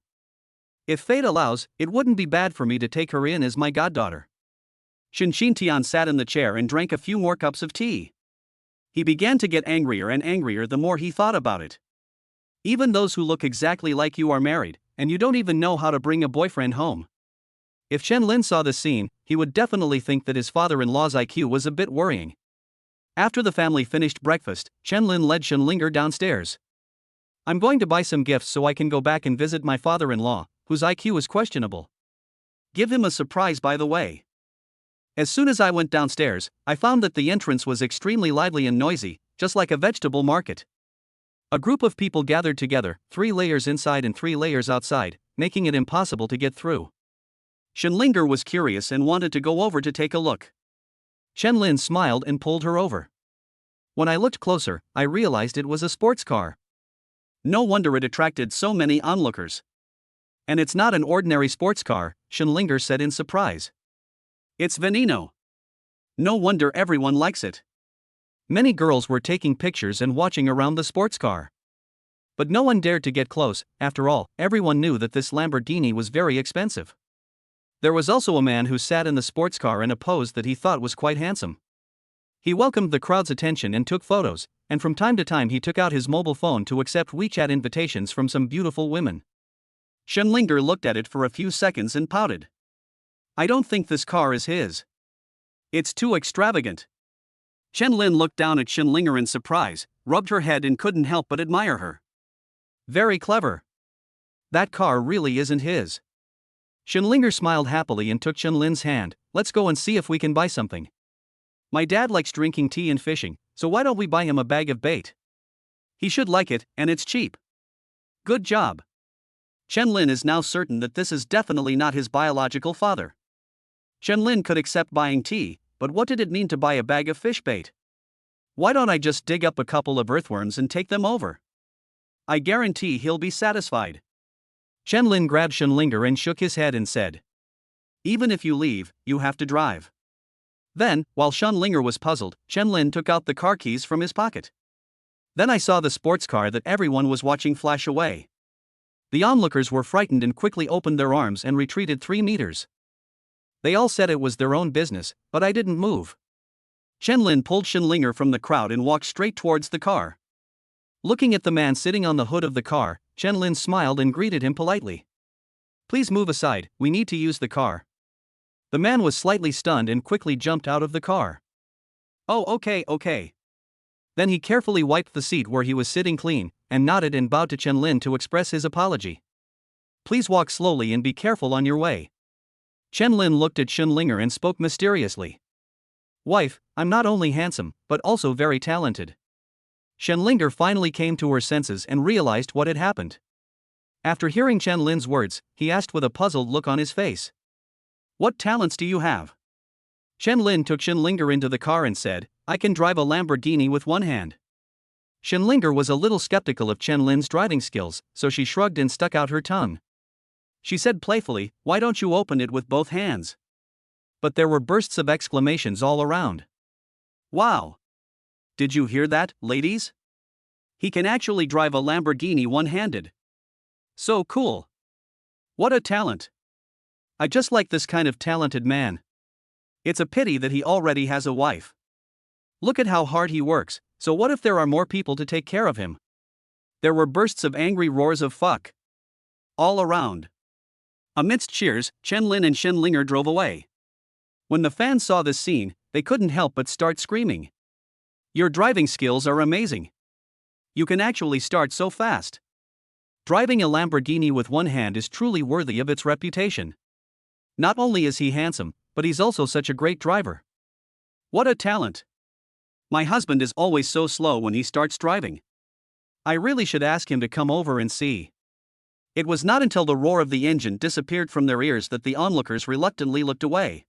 If fate allows, it wouldn't be bad for me to take her in as my goddaughter. Shen Xintian sat in the chair and drank a few more cups of tea. He began to get angrier and angrier the more he thought about it. Even those who look exactly like you are married, and you don't even know how to bring a boyfriend home. If Chen Lin saw this scene, he would definitely think that his father-in-law's IQ was a bit worrying. After the family finished breakfast, Chen Lin led Shenlinger downstairs. I'm going to buy some gifts so I can go back and visit my father-in-law, whose IQ is questionable. Give him a surprise, by the way. As soon as I went downstairs, I found that the entrance was extremely lively and noisy, just like a vegetable market. A group of people gathered together, 3 layers inside and 3 layers outside, making it impossible to get through. Shenlinger was curious and wanted to go over to take a look. Chen Lin smiled and pulled her over. When I looked closer, I realized it was a sports car. No wonder it attracted so many onlookers. And it's not an ordinary sports car, Shenlinger said in surprise. It's Veneno. No wonder everyone likes it. Many girls were taking pictures and watching around the sports car. But no one dared to get close. After all, everyone knew that this Lamborghini was very expensive. There was also a man who sat in the sports car in a pose that he thought was quite handsome. He welcomed the crowd's attention and took photos, and from time to time he took out his mobile phone to accept WeChat invitations from some beautiful women. Shenlinger looked at it for a few seconds and pouted. I don't think this car is his. It's too extravagant. Chen Lin looked down at Shenlinger in surprise, rubbed her head and couldn't help but admire her. Very clever. That car really isn't his. Shenlinger smiled happily and took Chen Lin's hand. Let's go and see if we can buy something. My dad likes drinking tea and fishing, so why don't we buy him a bag of bait? He should like it, and it's cheap. Good job. Chen Lin is now certain that this is definitely not his biological father. Chen Lin could accept buying tea, but what did it mean to buy a bag of fish bait? Why don't I just dig up a couple of earthworms and take them over? I guarantee he'll be satisfied. Chen Lin grabbed Shenlinger and shook his head and said, even if you leave, you have to drive. Then, while Shenlinger was puzzled, Chen Lin took out the car keys from his pocket. Then I saw the sports car that everyone was watching flash away. The onlookers were frightened and quickly opened their arms and retreated 3 meters. They all said it was their own business, but I didn't move. Chen Lin pulled Shenlinger from the crowd and walked straight towards the car. Looking at the man sitting on the hood of the car, Chen Lin smiled and greeted him politely. Please move aside, we need to use the car. The man was slightly stunned and quickly jumped out of the car. Oh, okay. Then he carefully wiped the seat where he was sitting clean, and nodded and bowed to Chen Lin to express his apology. Please walk slowly and be careful on your way. Chen Lin looked at Shenlinger and spoke mysteriously. Wife, I'm not only handsome, but also very talented. Shenlinger finally came to her senses and realized what had happened. After hearing Chen Lin's words, he asked with a puzzled look on his face. What talents do you have? Chen Lin took Shenlinger into the car and said, I can drive a Lamborghini with one hand. Shenlinger was a little skeptical of Chen Lin's driving skills, so she shrugged and stuck out her tongue. She said playfully, why don't you open it with both hands? But there were bursts of exclamations all around. Wow! Did you hear that, ladies? He can actually drive a Lamborghini one-handed. So cool. What a talent. I just like this kind of talented man. It's a pity that he already has a wife. Look at how hard he works, so what if there are more people to take care of him? There were bursts of angry roars of fuck all around. Amidst cheers, Chen Lin and Shenlinger drove away. When the fans saw this scene, they couldn't help but start screaming. Your driving skills are amazing. You can actually start so fast. Driving a Lamborghini with one hand is truly worthy of its reputation. Not only is he handsome, but he's also such a great driver. What a talent. My husband is always so slow when he starts driving. I really should ask him to come over and see. It was not until the roar of the engine disappeared from their ears that the onlookers reluctantly looked away.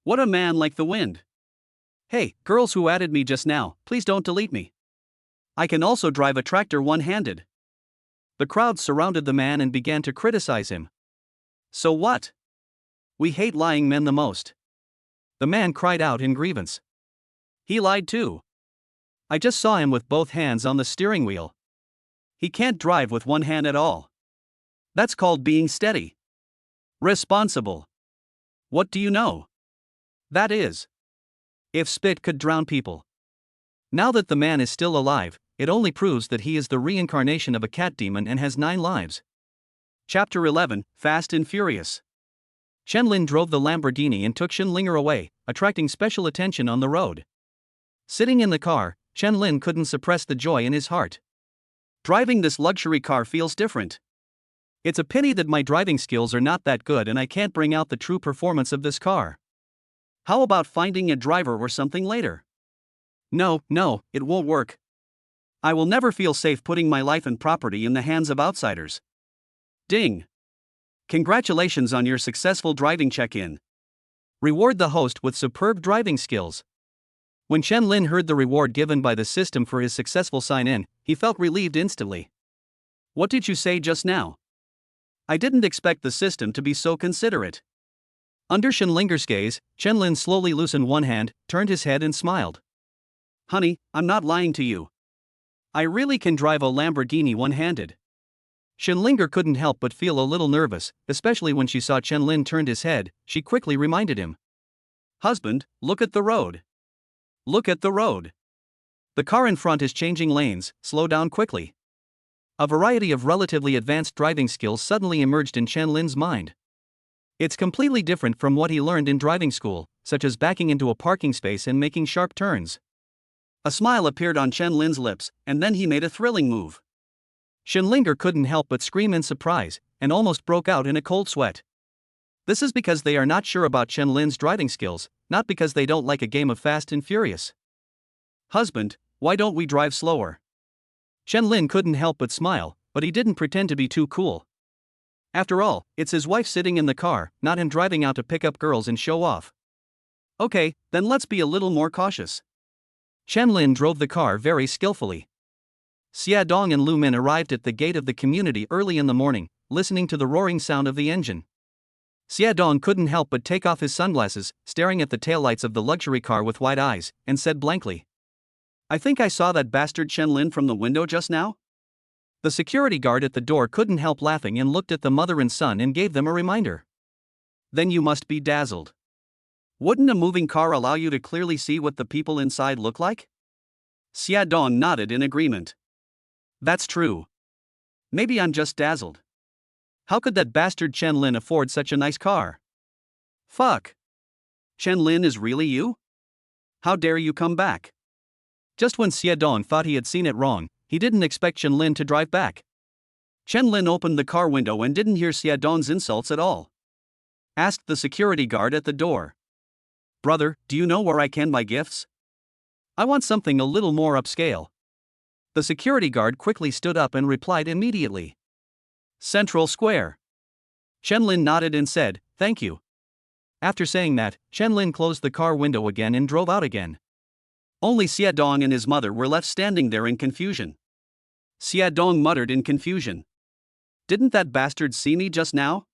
What a man like the wind. Hey, girls who added me just now, please don't delete me. I can also drive a tractor one-handed. The crowd surrounded the man and began to criticize him. So what? We hate lying men the most. The man cried out in grievance. He lied too. I just saw him with both hands on the steering wheel. He can't drive with one hand at all. That's called being steady. Responsible. What do you know? That is. If spit could drown people. Now that the man is still alive, it only proves that he is the reincarnation of a cat demon and has 9 lives. Chapter 11, Fast and Furious. Chen-Lin drove the Lamborghini and took Shinlinger away, attracting special attention on the road. Sitting in the car, Chen-Lin couldn't suppress the joy in his heart. Driving this luxury car feels different. It's a pity that my driving skills are not that good and I can't bring out the true performance of this car. How about finding a driver or something later? No, it won't work. I will never feel safe putting my life and property in the hands of outsiders. Ding! Congratulations on your successful driving check-in. Reward the host with superb driving skills. When Chen-Lin heard the reward given by the system for his successful sign-in, he felt relieved instantly. What did you say just now? I didn't expect the system to be so considerate. Under Shinlinger's gaze, Chen-Lin slowly loosened one hand, turned his head and smiled. Honey, I'm not lying to you. I really can drive a Lamborghini one-handed. Shinlinger couldn't help but feel a little nervous, especially when she saw Chen-Lin turned his head. She quickly reminded him. Husband, look at the road. Look at the road. The car in front is changing lanes, slow down quickly. A variety of relatively advanced driving skills suddenly emerged in Chen-Lin's mind. It's completely different from what he learned in driving school, such as backing into a parking space and making sharp turns. A smile appeared on Chen-Lin's lips, and then he made a thrilling move. Shinlinger couldn't help but scream in surprise, and almost broke out in a cold sweat. This is because they are not sure about Chen-Lin's driving skills, not because they don't like a game of Fast and Furious. Husband, why don't we drive slower? Chen-Lin couldn't help but smile, but he didn't pretend to be too cool. After all, it's his wife sitting in the car, not him driving out to pick up girls and show off. Okay, then let's be a little more cautious. Chen-Lin drove the car very skillfully. Xia Dong and Lu Min arrived at the gate of the community early in the morning, listening to the roaring sound of the engine. Xia Dong couldn't help but take off his sunglasses, staring at the taillights of the luxury car with wide eyes, and said blankly, I think I saw that bastard Chen-Lin from the window just now? The security guard at the door couldn't help laughing and looked at the mother and son and gave them a reminder. Then you must be dazzled. Wouldn't a moving car allow you to clearly see what the people inside look like? Xia Dong nodded in agreement. That's true. Maybe I'm just dazzled. How could that bastard Chen-Lin afford such a nice car? Fuck. Chen-Lin is really you? How dare you come back? Just when Xia Dong thought he had seen it wrong, he didn't expect Chen-Lin to drive back. Chen-Lin opened the car window and didn't hear Xia Dong's insults at all. Asked the security guard at the door. Brother, do you know where I can buy gifts? I want something a little more upscale. The security guard quickly stood up and replied immediately. Central Square. Chen-Lin nodded and said, thank you. After saying that, Chen-Lin closed the car window again and drove out again. Only Xia Dong and his mother were left standing there in confusion. Xia Dong muttered in confusion. Didn't that bastard see me just now?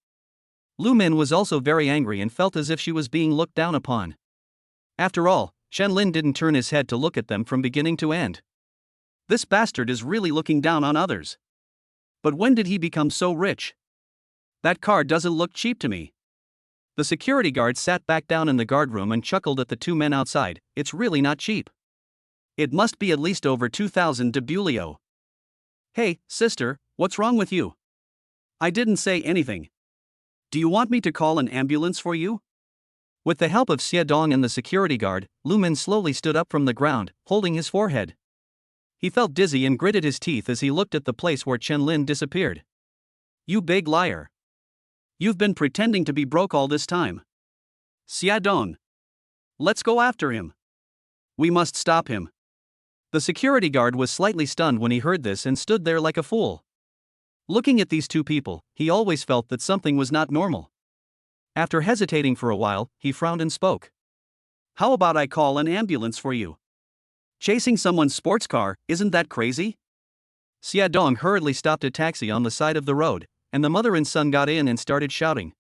Lu Min was also very angry and felt as if she was being looked down upon. After all, Chen-Lin didn't turn his head to look at them from beginning to end. This bastard is really looking down on others. But when did he become so rich? That car doesn't look cheap to me. The security guard sat back down in the guardroom and chuckled at the two men outside. It's really not cheap. It must be at least over 2,000 debulio. Hey, sister, what's wrong with you? I didn't say anything. Do you want me to call an ambulance for you? With the help of Xia Dong and the security guard, Lu Min slowly stood up from the ground, holding his forehead. He felt dizzy and gritted his teeth as he looked at the place where Chen-Lin disappeared. You big liar. You've been pretending to be broke all this time. Xia Dong. Let's go after him. We must stop him. The security guard was slightly stunned when he heard this and stood there like a fool. Looking at these two people, he always felt that something was not normal. After hesitating for a while, he frowned and spoke. How about I call an ambulance for you? Chasing someone's sports car, isn't that crazy? Xia Dong hurriedly stopped a taxi on the side of the road, and the mother and son got in and started shouting.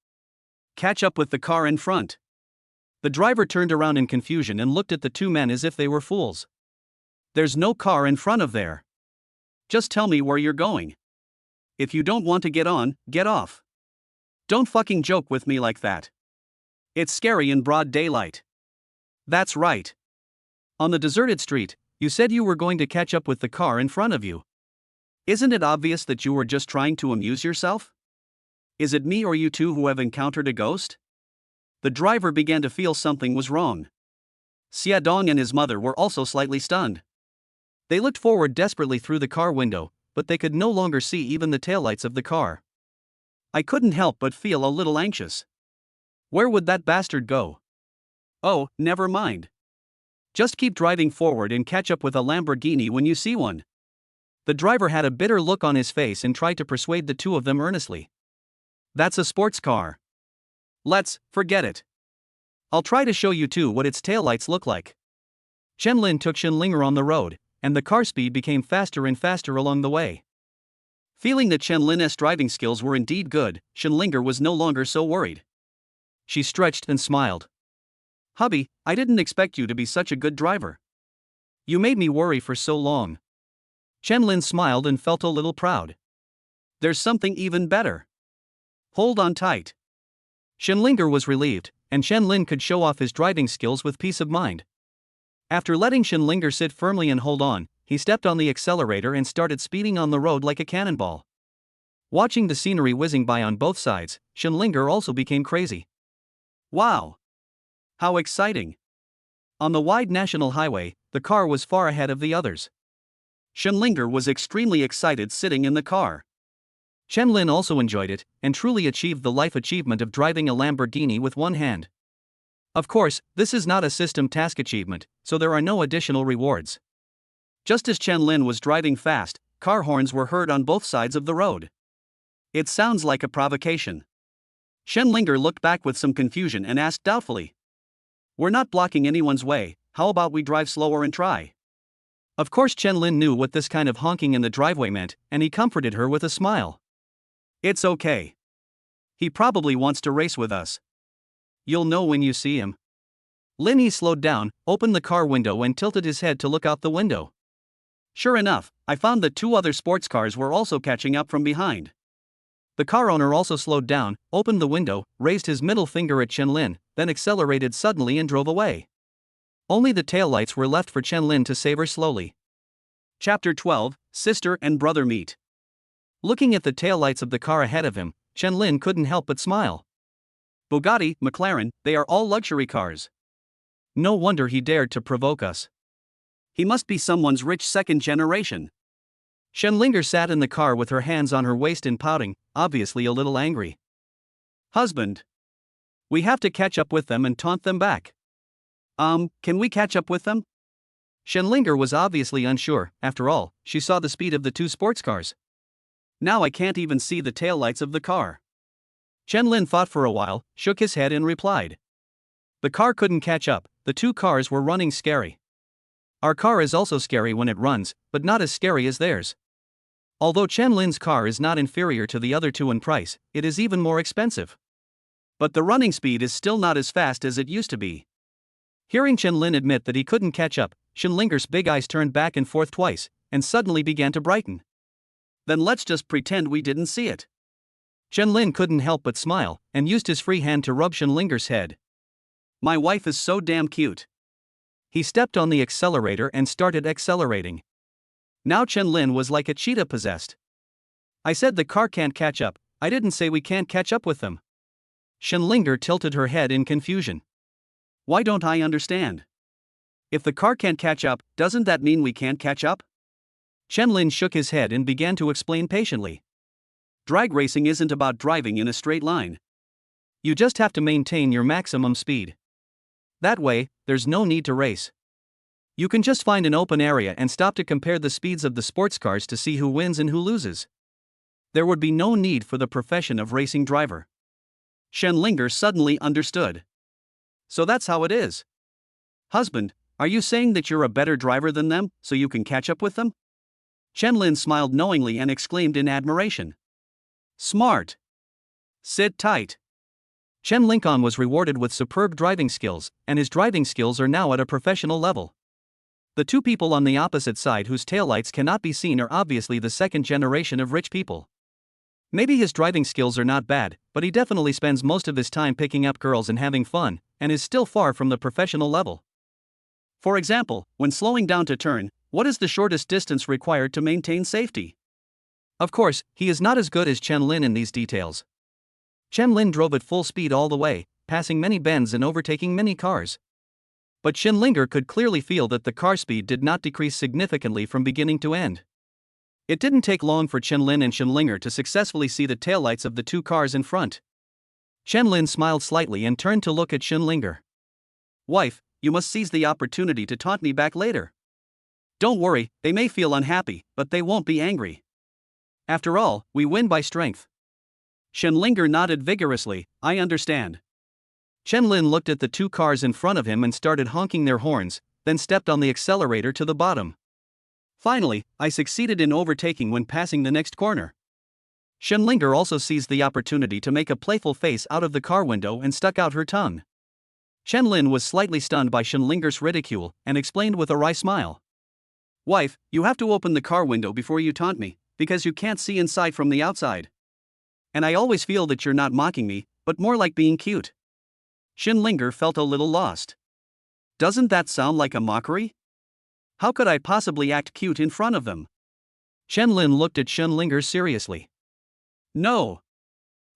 Catch up with the car in front. The driver turned around in confusion and looked at the two men as if they were fools. There's no car in front of there. Just tell me where you're going. If you don't want to get on, get off. Don't fucking joke with me like that. It's scary in broad daylight. That's right. On the deserted street, You said you were going to catch up with the car in front of you. Isn't it obvious that you were just trying to amuse yourself? Is it me or you two who have encountered a ghost? The driver began to feel something was wrong. Xiaodong and his mother were also slightly stunned. They looked forward desperately through the car window, but they could no longer see even the taillights of the car. I couldn't help but feel a little anxious. Where would that bastard go? Oh, never mind. Just keep driving forward and catch up with a Lamborghini when you see one. The driver had a bitter look on his face and tried to persuade the two of them earnestly. That's a sports car. Let's forget it. I'll try to show you two what its taillights look like. Chen-Lin took Shenlinger on the road, and the car speed became faster and faster along the way. Feeling that Chen-Lin's driving skills were indeed good, Shenlinger was no longer so worried. She stretched and smiled. Hubby, I didn't expect you to be such a good driver. You made me worry for so long. Chen-Lin smiled and felt a little proud. There's something even better. Hold on tight. Shenlinger was relieved, and Chen-Lin could show off his driving skills with peace of mind. After letting Shenlinger sit firmly and hold on, he stepped on the accelerator and started speeding on the road like a cannonball. Watching the scenery whizzing by on both sides, Shenlinger also became crazy. Wow! How exciting! On the wide national highway, the car was far ahead of the others. Shenlinger was extremely excited sitting in the car. Chen-Lin also enjoyed it, and truly achieved the life achievement of driving a Lamborghini with one hand. Of course, this is not a system task achievement, so there are no additional rewards. Just as Chen-Lin was driving fast, car horns were heard on both sides of the road. It sounds like a provocation. Shenlinger looked back with some confusion and asked doubtfully. We're not blocking anyone's way, how about we drive slower and try? Of course Chen-Lin knew what this kind of honking in the driveway meant, and he comforted her with a smile. It's okay. He probably wants to race with us. You'll know when you see him. Lin Yi slowed down, opened the car window and tilted his head to look out the window. Sure enough, I found that two other sports cars were also catching up from behind. The car owner also slowed down, opened the window, raised his middle finger at Chen-Lin, then accelerated suddenly and drove away. Only the taillights were left for Chen-Lin to savor slowly. Chapter 12, Sister and Brother Meet. Looking at the taillights of the car ahead of him, Chen-Lin couldn't help but smile. Bugatti, McLaren, they are all luxury cars. No wonder he dared to provoke us. He must be someone's rich second generation. Shenlinger sat in the car with her hands on her waist and pouting, obviously a little angry. Husband. We have to catch up with them and taunt them back. Can we catch up with them? Shenlinger was obviously unsure. After all, she saw the speed of the two sports cars. Now I can't even see the taillights of the car. Chen-Lin thought for a while, shook his head and replied. The car couldn't catch up, the two cars were running scary. Our car is also scary when it runs, but not as scary as theirs. Although Chen-Lin's car is not inferior to the other two in price, it is even more expensive. But the running speed is still not as fast as it used to be. Hearing Chen-Lin admit that he couldn't catch up, Shenlinger's big eyes turned back and forth twice, and suddenly began to brighten. Then let's just pretend we didn't see it. Chen-Lin couldn't help but smile, and used his free hand to rub Shenlinger's head. My wife is so damn cute. He stepped on the accelerator and started accelerating. Now Chen-Lin was like a cheetah possessed. I said the car can't catch up, I didn't say we can't catch up with them. Shenlinger tilted her head in confusion. Why don't I understand? If the car can't catch up, doesn't that mean we can't catch up? Chen-Lin shook his head and began to explain patiently. Drag racing isn't about driving in a straight line. You just have to maintain your maximum speed. That way, there's no need to race. You can just find an open area and stop to compare the speeds of the sports cars to see who wins and who loses. There would be no need for the profession of racing driver. Shenlinger suddenly understood. So that's how it is. Husband, are you saying that you're a better driver than them, so you can catch up with them? Chen-Lin smiled knowingly and exclaimed in admiration. Smart. Sit tight. Chen-Lincoln was rewarded with superb driving skills, and his driving skills are now at a professional level. The two people on the opposite side whose taillights cannot be seen are obviously the second generation of rich people. Maybe his driving skills are not bad, but he definitely spends most of his time picking up girls and having fun, and is still far from the professional level. For example, when slowing down to turn, what is the shortest distance required to maintain safety? Of course, he is not as good as Chen Lin in these details. Chen Lin drove at full speed all the way, passing many bends and overtaking many cars. But Shinlinger could clearly feel that the car speed did not decrease significantly from beginning to end. It didn't take long for Chen Lin and Shinlinger to successfully see the taillights of the two cars in front. Chen Lin smiled slightly and turned to look at Shinlinger. Wife, you must seize the opportunity to taunt me back later. Don't worry, they may feel unhappy, but they won't be angry. After all, we win by strength. Shinlinger nodded vigorously, I understand. Chen Lin looked at the two cars in front of him and started honking their horns, then stepped on the accelerator to the bottom. Finally, I succeeded in overtaking when passing the next corner. Shinlinger also seized the opportunity to make a playful face out of the car window and stuck out her tongue. Chen Lin was slightly stunned by Shinlinger's ridicule and explained with a wry smile. Wife, you have to open the car window before you taunt me, because you can't see inside from the outside. And I always feel that you're not mocking me, but more like being cute. Shinlinger felt a little lost. Doesn't that sound like a mockery? How could I possibly act cute in front of them? Chen Lin looked at Shinlinger seriously. No.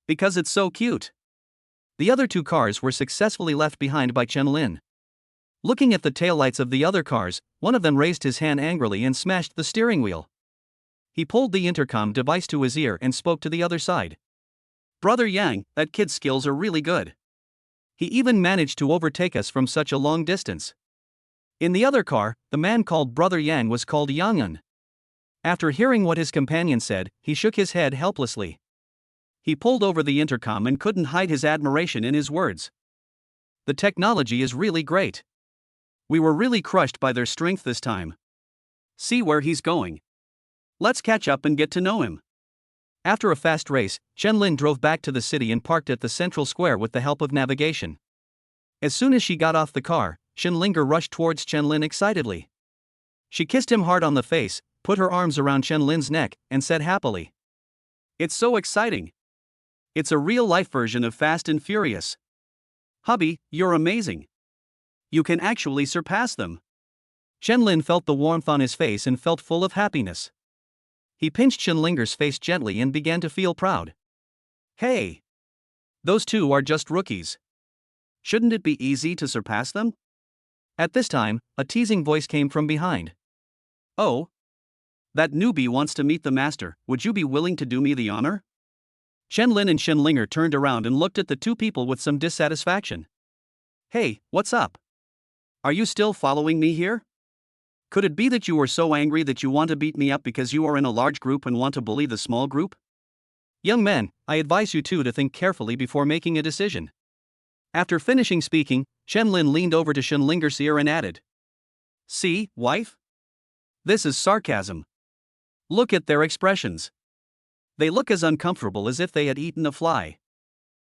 Because it's so cute. The other two cars were successfully left behind by Chen Lin. Looking at the taillights of the other cars, one of them raised his hand angrily and smashed the steering wheel. He pulled the intercom device to his ear and spoke to the other side. Brother Yang, that kid's skills are really good. He even managed to overtake us from such a long distance. In the other car, the man called Brother Yang was called Yang-un. After hearing what his companion said, he shook his head helplessly. He pulled over the intercom and couldn't hide his admiration in his words. The technology is really great. We were really crushed by their strength this time. See where he's going. Let's catch up and get to know him. After a fast race, Chen Lin drove back to the city and parked at the central square with the help of navigation. As soon as she got off the car, Shinlinger rushed towards Chen Lin excitedly. She kissed him hard on the face, put her arms around Chen Lin's neck, and said happily, It's so exciting. It's a real-life version of Fast and Furious. Hubby, you're amazing. You can actually surpass them. Chen Lin felt the warmth on his face and felt full of happiness. He pinched Shinlinger's face gently and began to feel proud. Hey! Those two are just rookies. Shouldn't it be easy to surpass them? At this time, a teasing voice came from behind. Oh? That newbie wants to meet the master, would you be willing to do me the honor? Chen Lin and Shinlinger turned around and looked at the two people with some dissatisfaction. Hey, what's up? Are you still following me here? Could it be that you are so angry that you want to beat me up because you are in a large group and want to bully the small group? Young men, I advise you two to think carefully before making a decision. After finishing speaking, Chen Lin leaned over to Shinlinger's ear and added, See, wife? This is sarcasm. Look at their expressions. They look as uncomfortable as if they had eaten a fly.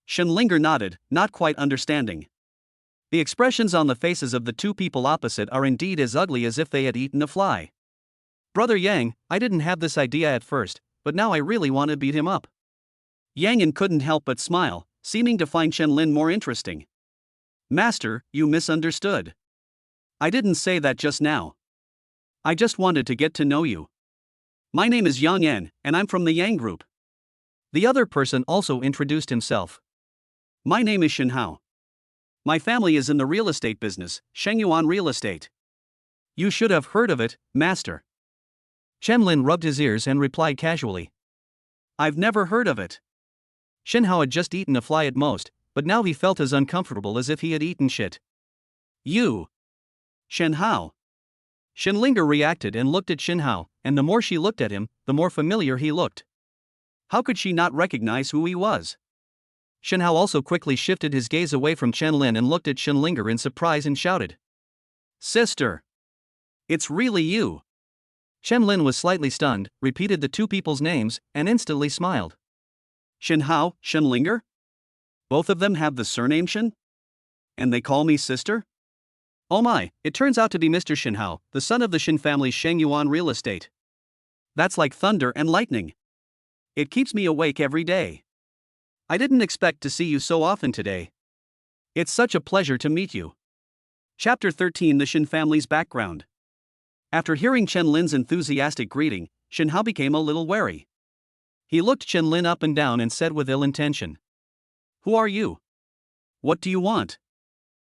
Shinlinger nodded, not quite understanding. The expressions on the faces of the two people opposite are indeed as ugly as if they had eaten a fly. Brother Yang, I didn't have this idea at first, but now I really want to beat him up. Yang-un couldn't help but smile, seeming to find Chen Lin more interesting. Master, you misunderstood. I didn't say that just now. I just wanted to get to know you. My name is Yang En, and I'm from the Yang Group. The other person also introduced himself. My name is Shin Hao. My family is in the real estate business, Shengyuan Real Estate. You should have heard of it, master. Chen Lin rubbed his ears and replied casually. I've never heard of it. Shin Hao had just eaten a fly at most, but now he felt as uncomfortable as if he had eaten shit. You. Shin Hao. Shinlinger reacted and looked at Shin Hao, and the more she looked at him, the more familiar he looked. How could she not recognize who he was? Shin Hao also quickly shifted his gaze away from Chen Lin and looked at Shinlinger in surprise and shouted. Sister! It's really you! Chen Lin was slightly stunned, repeated the two people's names, and instantly smiled. Shin Hao, Shinlinger? Both of them have the surname Shin? And they call me sister? Oh my, it turns out to be Mr. Shin Hao, the son of the Shin family's Shengyuan Real Estate. That's like thunder and lightning. It keeps me awake every day. I didn't expect to see you so often today. It's such a pleasure to meet you. Chapter 13: The Shin Family's Background. After hearing Chen Lin's enthusiastic greeting, Shin Hao became a little wary. He looked Chen Lin up and down and said with ill intention, "Who are you? What do you want?"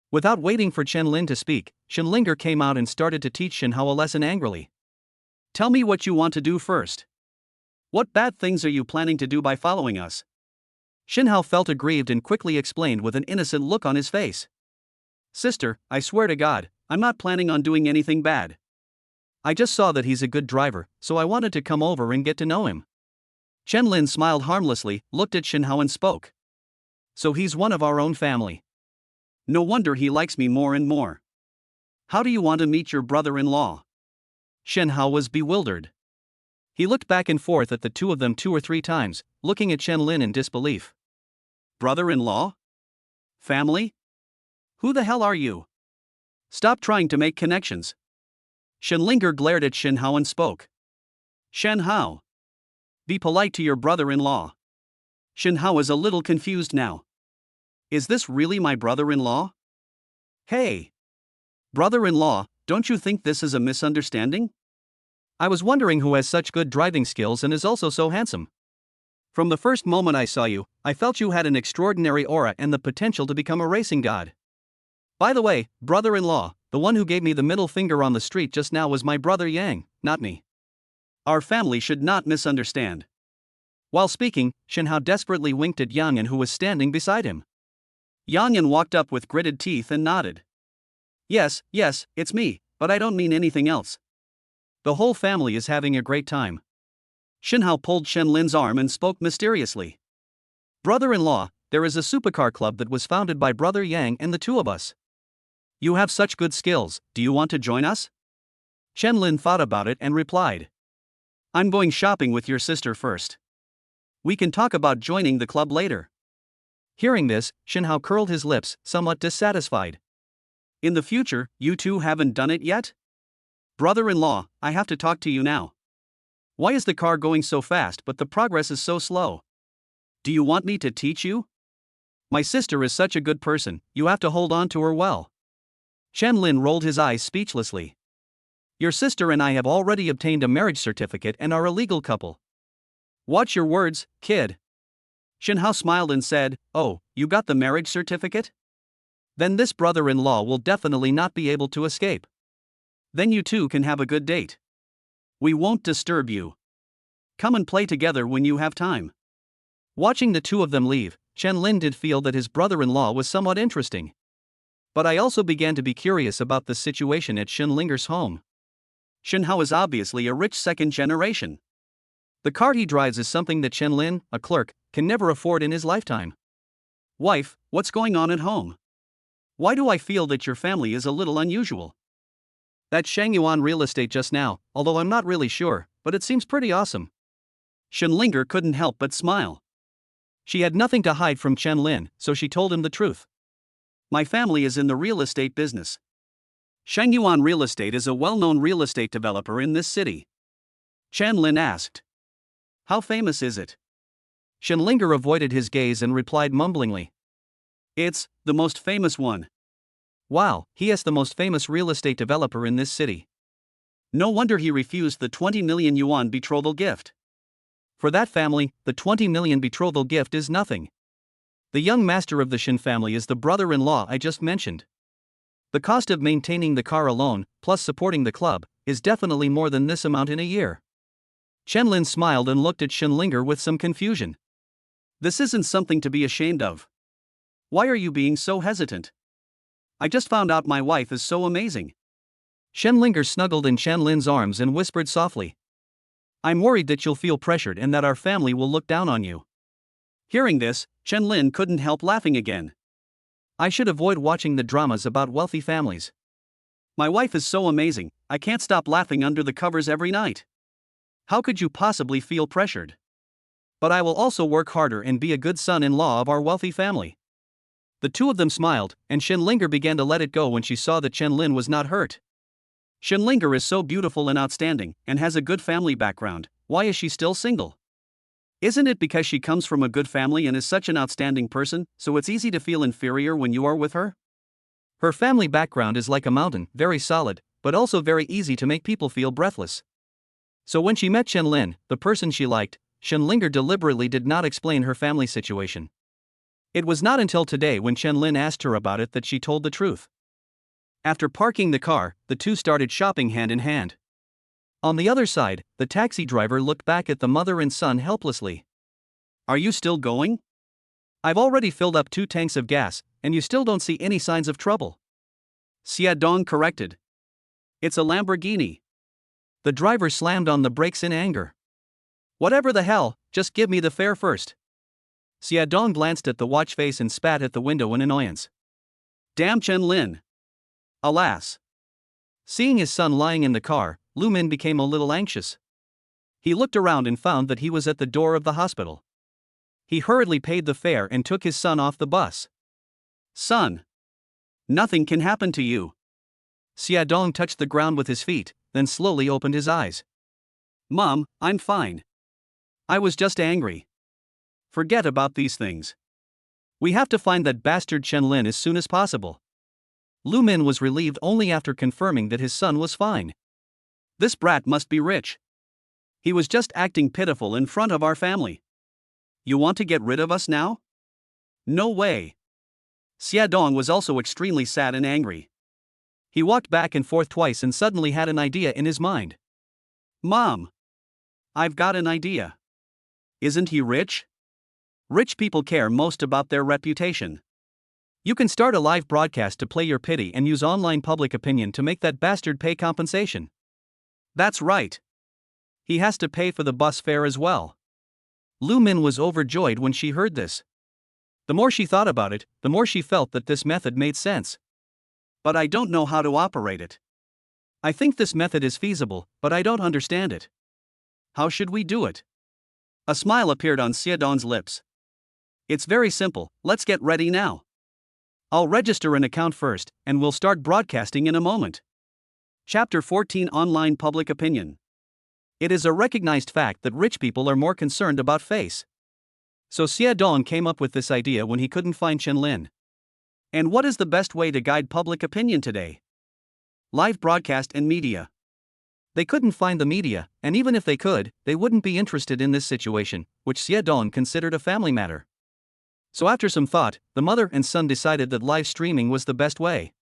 Without waiting for Chen Lin to speak, Shin Linger came out and started to teach Shin Hao a lesson angrily. "Tell me what you want to do first. What bad things are you planning to do by following us?" Shin Hao felt aggrieved and quickly explained with an innocent look on his face. "Sister, I swear to God, I'm not planning on doing anything bad. I just saw that he's a good driver, so I wanted to come over and get to know him." Chen Lin smiled harmlessly, looked at Shin Hao and spoke. "So he's one of our own family. No wonder he likes me more and more. How do you want to meet your brother-in-law?" Shin Hao was bewildered. He looked back and forth at the two of them 2 or 3 times, looking at Chen Lin in disbelief. "Brother-in-law? Family? Who the hell are you? Stop trying to make connections." Shin Linger glared at Shin Hao and spoke. "Shin Hao, be polite to your brother-in-law." Shin Hao is a little confused now. Is this really my brother-in-law? Hey! Brother-in-law, don't you think this is a misunderstanding? I was wondering who has such good driving skills and is also so handsome. From the first moment I saw you, I felt you had an extraordinary aura and the potential to become a racing god. By the way, brother-in-law, the one who gave me the middle finger on the street just now was my brother Yang, not me. Our family should not misunderstand." While speaking, Shin Hao desperately winked at Yang An, who was standing beside him. Yang An walked up with gritted teeth and nodded. Yes, it's me, but I don't mean anything else. The whole family is having a great time." Shin Hao pulled Chen Lin's arm and spoke mysteriously. "Brother-in-law, there is a supercar club that was founded by Brother Yang and the two of us. You have such good skills, do you want to join us?" Chen Lin thought about it and replied. "I'm going shopping with your sister first. We can talk about joining the club later." Hearing this, Shin Hao curled his lips, somewhat dissatisfied. "In the future, you two haven't done it yet? Brother-in-law, I have to talk to you now. Why is the car going so fast but the progress is so slow? Do you want me to teach you? My sister is such a good person, you have to hold on to her well." Chen Lin rolled his eyes speechlessly. "Your sister and I have already obtained a marriage certificate and are a legal couple." "Watch your words, kid." Shin Hao smiled and said, "Oh, you got the marriage certificate? Then this brother-in-law will definitely not be able to escape. Then you two can have a good date. We won't disturb you. Come and play together when you have time." Watching the two of them leave, Chen Lin did feel that his brother-in-law was somewhat interesting. But I also began to be curious about the situation at Shin Linger's home. Shin Hao is obviously a rich second generation. The car he drives is something that Chen Lin, a clerk, can never afford in his lifetime. "Wife, what's going on at home? Why do I feel that your family is a little unusual? That Shangyuan real estate just now, although I'm not really sure, but it seems pretty awesome." Shin Linger couldn't help but smile. She had nothing to hide from Chen Lin, so she told him the truth. "My family is in the real estate business. Shangyuan Real Estate is a well-known real estate developer in this city." Chen Lin asked. "How famous is it?" Shin Linger avoided his gaze and replied mumblingly. "It's the most famous one." "Wow, he is the most famous real estate developer in this city. No wonder he refused the 20 million yuan betrothal gift. For that family, the 20 million betrothal gift is nothing. The young master of the Shin family is the brother-in-law I just mentioned. The cost of maintaining the car alone, plus supporting the club, is definitely more than this amount in a year." Chen Lin smiled and looked at Shin Linger with some confusion. "This isn't something to be ashamed of. Why are you being so hesitant? I just found out my wife is so amazing." Shin Linger snuggled in Chen Lin's arms and whispered softly. "I'm worried that you'll feel pressured and that our family will look down on you." Hearing this, Chen Lin couldn't help laughing again. "I should avoid watching the dramas about wealthy families. My wife is so amazing, I can't stop laughing under the covers every night. How could you possibly feel pressured? But I will also work harder and be a good son-in-law of our wealthy family." The two of them smiled, and Shin Linger began to let it go when she saw that Chen Lin was not hurt. Shin Linger is so beautiful and outstanding, and has a good family background. Why is she still single? Isn't it because she comes from a good family and is such an outstanding person, so it's easy to feel inferior when you are with her? Her family background is like a mountain, very solid, but also very easy to make people feel breathless. So when she met Chen-Lin, the person she liked, Shen-Linger deliberately did not explain her family situation. It was not until today when Chen-Lin asked her about it that she told the truth. After parking the car, the two started shopping hand in hand. On the other side, the taxi driver looked back at the mother and son helplessly. "Are you still going? I've already filled up 2 tanks of gas, and you still don't see any signs of trouble." Xia Dong corrected. "It's a Lamborghini." The driver slammed on the brakes in anger. "Whatever the hell, just give me the fare first." Xia Dong glanced at the watch face and spat at the window in annoyance. Damn Chen-Lin. Alas. Seeing his son lying in the car, Lu Min became a little anxious. He looked around and found that he was at the door of the hospital. He hurriedly paid the fare and took his son off the bus. "Son. Nothing can happen to you." Xia Dong touched the ground with his feet, then slowly opened his eyes. "Mom, I'm fine. I was just angry. Forget about these things. We have to find that bastard Chen-Lin as soon as possible." Lu Min was relieved only after confirming that his son was fine. "This brat must be rich. He was just acting pitiful in front of our family. You want to get rid of us now? No way." Xia Dong was also extremely sad and angry. He walked back and forth twice and suddenly had an idea in his mind. "Mom. I've got an idea. Isn't he rich? Rich people care most about their reputation. You can start a live broadcast to play your pity and use online public opinion to make that bastard pay compensation." "That's right. He has to pay for the bus fare as well." Lu Min was overjoyed when she heard this. The more she thought about it, the more she felt that this method made sense. "But I don't know how to operate it. I think this method is feasible, but I don't understand it. How should we do it?" A smile appeared on Xia Dong's lips. "It's very simple, let's get ready now. I'll register an account first, and we'll start broadcasting in a moment." Chapter 14 Online Public Opinion. It is a recognized fact that rich people are more concerned about face. So Xia Dong came up with this idea when he couldn't find Chen-Lin. And what is the best way to guide public opinion today? Live broadcast and media. They couldn't find the media, and even if they could, they wouldn't be interested in this situation, which Xia Dong considered a family matter. So after some thought, the mother and son decided that live streaming was the best way.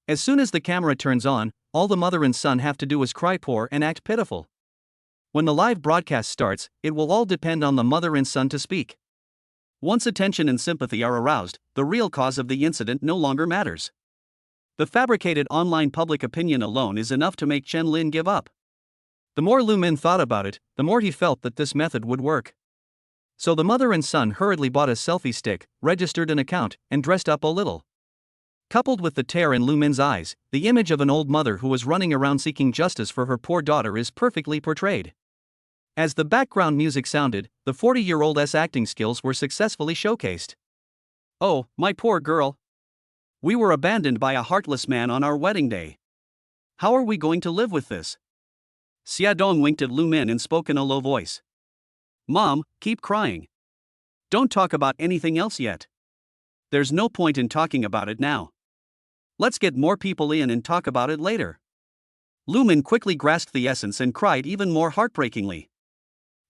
As soon as the camera turns on, all the mother and son have to do is cry poor and act pitiful. When the live broadcast starts, it will all depend on the mother and son to speak. Once attention and sympathy are aroused, the real cause of the incident no longer matters. The fabricated online public opinion alone is enough to make Chen-Lin give up. The more Lu Min thought about it, the more he felt that this method would work. So the mother and son hurriedly bought a selfie stick, registered an account, and dressed up a little. Coupled with the tear in Lu Min's eyes, the image of an old mother who was running around seeking justice for her poor daughter is perfectly portrayed. As the background music sounded, the 40-year-old's acting skills were successfully showcased. "Oh, my poor girl. We were abandoned by a heartless man on our wedding day. How are we going to live with this?" Xia Dong winked at Lu Min and spoke in a low voice. "Mom, keep crying. Don't talk about anything else yet. There's no point in talking about it now. Let's get more people in and talk about it later." Lu Min quickly grasped the essence and cried even more heartbreakingly.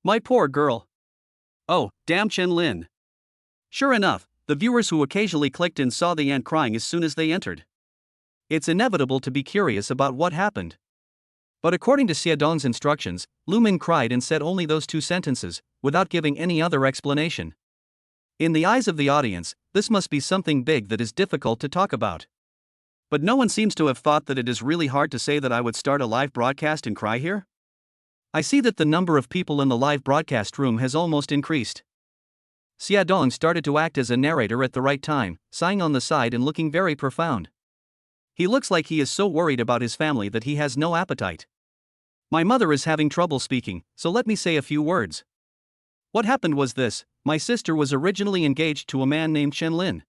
"My poor girl. Oh, damn Chen-Lin." Sure enough, the viewers who occasionally clicked in saw the aunt crying as soon as they entered. It's inevitable to be curious about what happened. But according to Xia Dong's instructions, Lu Min cried and said only those 2 sentences, without giving any other explanation. In the eyes of the audience, this must be something big that is difficult to talk about. But no one seems to have thought that it is really hard to say that I would start a live broadcast and cry here. I see that the number of people in the live broadcast room has almost increased. Xia Dong started to act as a narrator at the right time, sighing on the side and looking very profound. He looks like he is so worried about his family that he has no appetite. My mother is having trouble speaking, so let me say a few words. What happened was this: my sister was originally engaged to a man named Chen-Lin.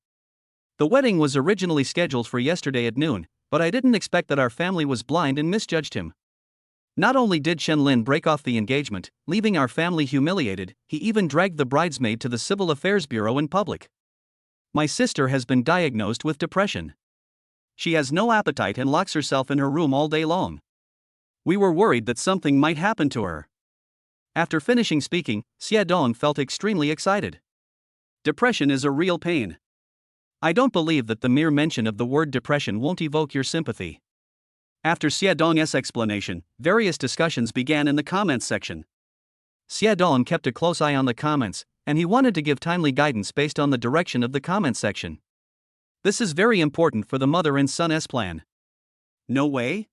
The wedding was originally scheduled for yesterday at noon, but I didn't expect that our family was blind and misjudged him. Not only did Chen-Lin break off the engagement, leaving our family humiliated, he even dragged the bridesmaid to the Civil Affairs Bureau in public. My sister has been diagnosed with depression. She has no appetite and locks herself in her room all day long. We were worried that something might happen to her. After finishing speaking, Xiaodong felt extremely excited. Depression is a real pain. I don't believe that the mere mention of the word depression won't evoke your sympathy. After Xiaodong's explanation, various discussions began in the comments section. Xiaodong kept a close eye on the comments, and he wanted to give timely guidance based on the direction of the comments section. This is very important for the mother and son's plan. No way?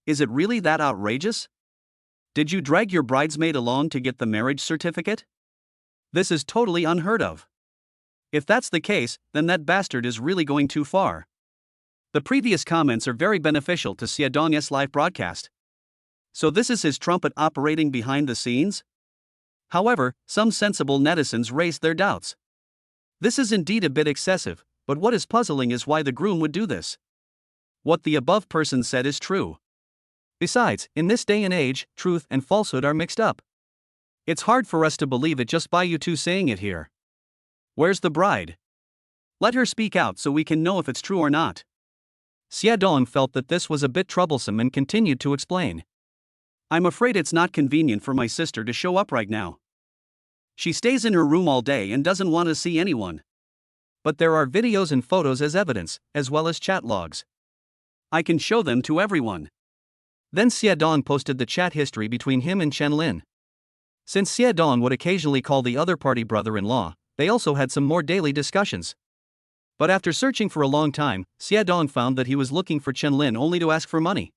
Is it really that outrageous? Did you drag your bridesmaid along to get the marriage certificate? This is totally unheard of. If that's the case, then that bastard is really going too far. The previous comments are very beneficial to Xiaodong's live broadcast. So this is his trumpet operating behind the scenes? However, some sensible netizens raised their doubts. This is indeed a bit excessive, but what is puzzling is why the groom would do this. What the above person said is true. Besides, in this day and age, truth and falsehood are mixed up. It's hard for us to believe it just by you two saying it here. Where's the bride? Let her speak out so we can know if it's true or not. Xiaodong felt that this was a bit troublesome and continued to explain. I'm afraid it's not convenient for my sister to show up right now. She stays in her room all day and doesn't want to see anyone. But there are videos and photos as evidence, as well as chat logs. I can show them to everyone. Then Xiaodong posted the chat history between him and Chenlin. Since Xiaodong would occasionally call the other party brother-in-law, they also had some more daily discussions. But after searching for a long time, Xiaodong found that he was looking for Chenlin only to ask for money.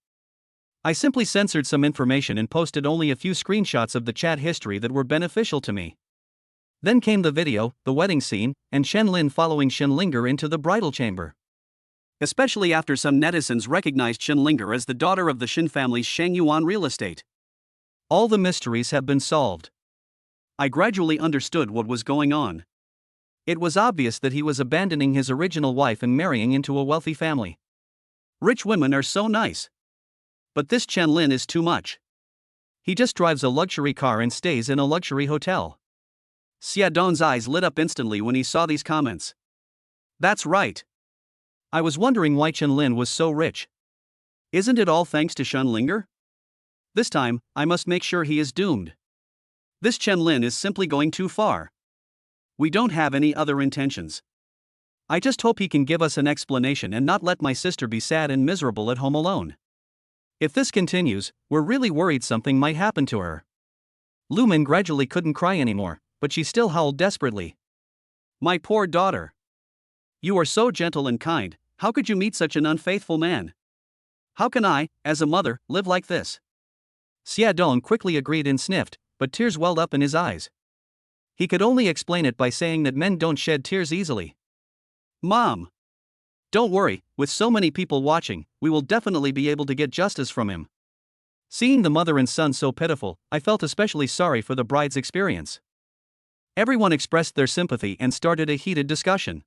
I simply censored some information and posted only a few screenshots of the chat history that were beneficial to me. Then came the video, the wedding scene, and Chenlin following Shenlinger into the bridal chamber. Especially after some netizens recognized Shenlinger as the daughter of the Shen family's Shangyuan real estate. All the mysteries have been solved. I gradually understood what was going on. It was obvious that he was abandoning his original wife and marrying into a wealthy family. Rich women are so nice. But this Chenlin is too much. He just drives a luxury car and stays in a luxury hotel. Xiaodong's eyes lit up instantly when he saw these comments. That's right. I was wondering why Chenlin was so rich. Isn't it all thanks to Shenlinger? This time, I must make sure he is doomed. This Chenlin is simply going too far. We don't have any other intentions. I just hope he can give us an explanation and not let my sister be sad and miserable at home alone. If this continues, we're really worried something might happen to her. Lumin gradually couldn't cry anymore, but she still howled desperately. My poor daughter. You are so gentle and kind, how could you meet such an unfaithful man? How can I, as a mother, live like this? Xiaodong quickly agreed and sniffed, but tears welled up in his eyes. He could only explain it by saying that men don't shed tears easily. Mom! Don't worry, with so many people watching, we will definitely be able to get justice from him. Seeing the mother and son so pitiful, I felt especially sorry for the bride's experience. Everyone expressed their sympathy and started a heated discussion.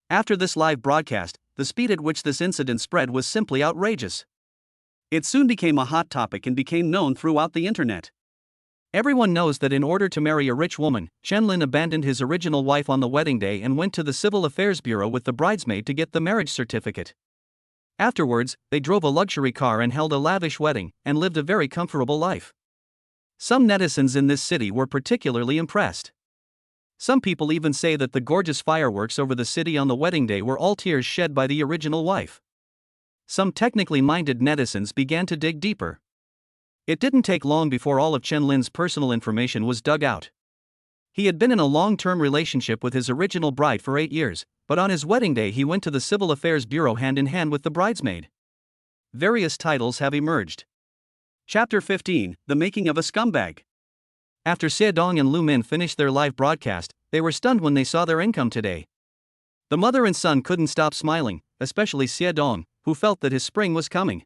After this live broadcast, the speed at which this incident spread was simply outrageous. It soon became a hot topic and became known throughout the internet. Everyone knows that in order to marry a rich woman, Chenlin abandoned his original wife on the wedding day and went to the Civil Affairs Bureau with the bridesmaid to get the marriage certificate. Afterwards, they drove a luxury car and held a lavish wedding, and lived a very comfortable life. Some netizens in this city were particularly impressed. Some people even say that the gorgeous fireworks over the city on the wedding day were all tears shed by the original wife. Some technically minded netizens began to dig deeper. It didn't take long before all of Chenlin's personal information was dug out. He had been in a long-term relationship with his original bride for 8 years, but on his wedding day he went to the Civil Affairs Bureau hand in hand with the bridesmaid. Various titles have emerged. Chapter 15, The Making of a Scumbag. After Xiaodong and Lu Min finished their live broadcast, they were stunned when they saw their income today. The mother and son couldn't stop smiling, especially Xiaodong, who felt that his spring was coming.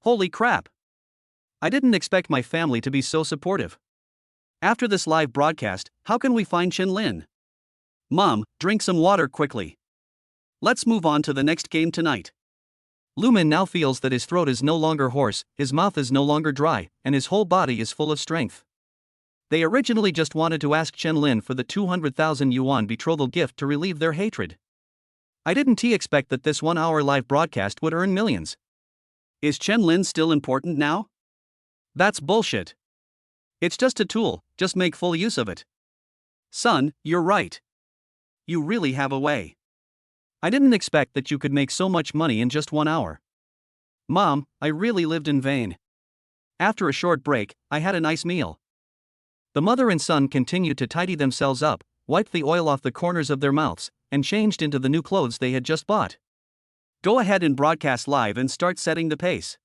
Holy crap! I didn't expect my family to be so supportive. After this live broadcast, how can we find Chenlin? Mom, drink some water quickly. Let's move on to the next game tonight. Lumin now feels that his throat is no longer hoarse, his mouth is no longer dry, and his whole body is full of strength. They originally just wanted to ask Chenlin for the 200,000 yuan betrothal gift to relieve their hatred. I didn't expect that this 1 hour live broadcast would earn millions. Is Chen Lin still important now? That's bullshit. It's just a tool, just make full use of it. Son, you're right. You really have a way. I didn't expect that you could make so much money in just 1 hour. Mom, I really lived in vain. After a short break, I had a nice meal. The mother and son continued to tidy themselves up, wiped the oil off the corners of their mouths, and changed into the new clothes they had just bought. Go ahead and broadcast live and start setting the pace.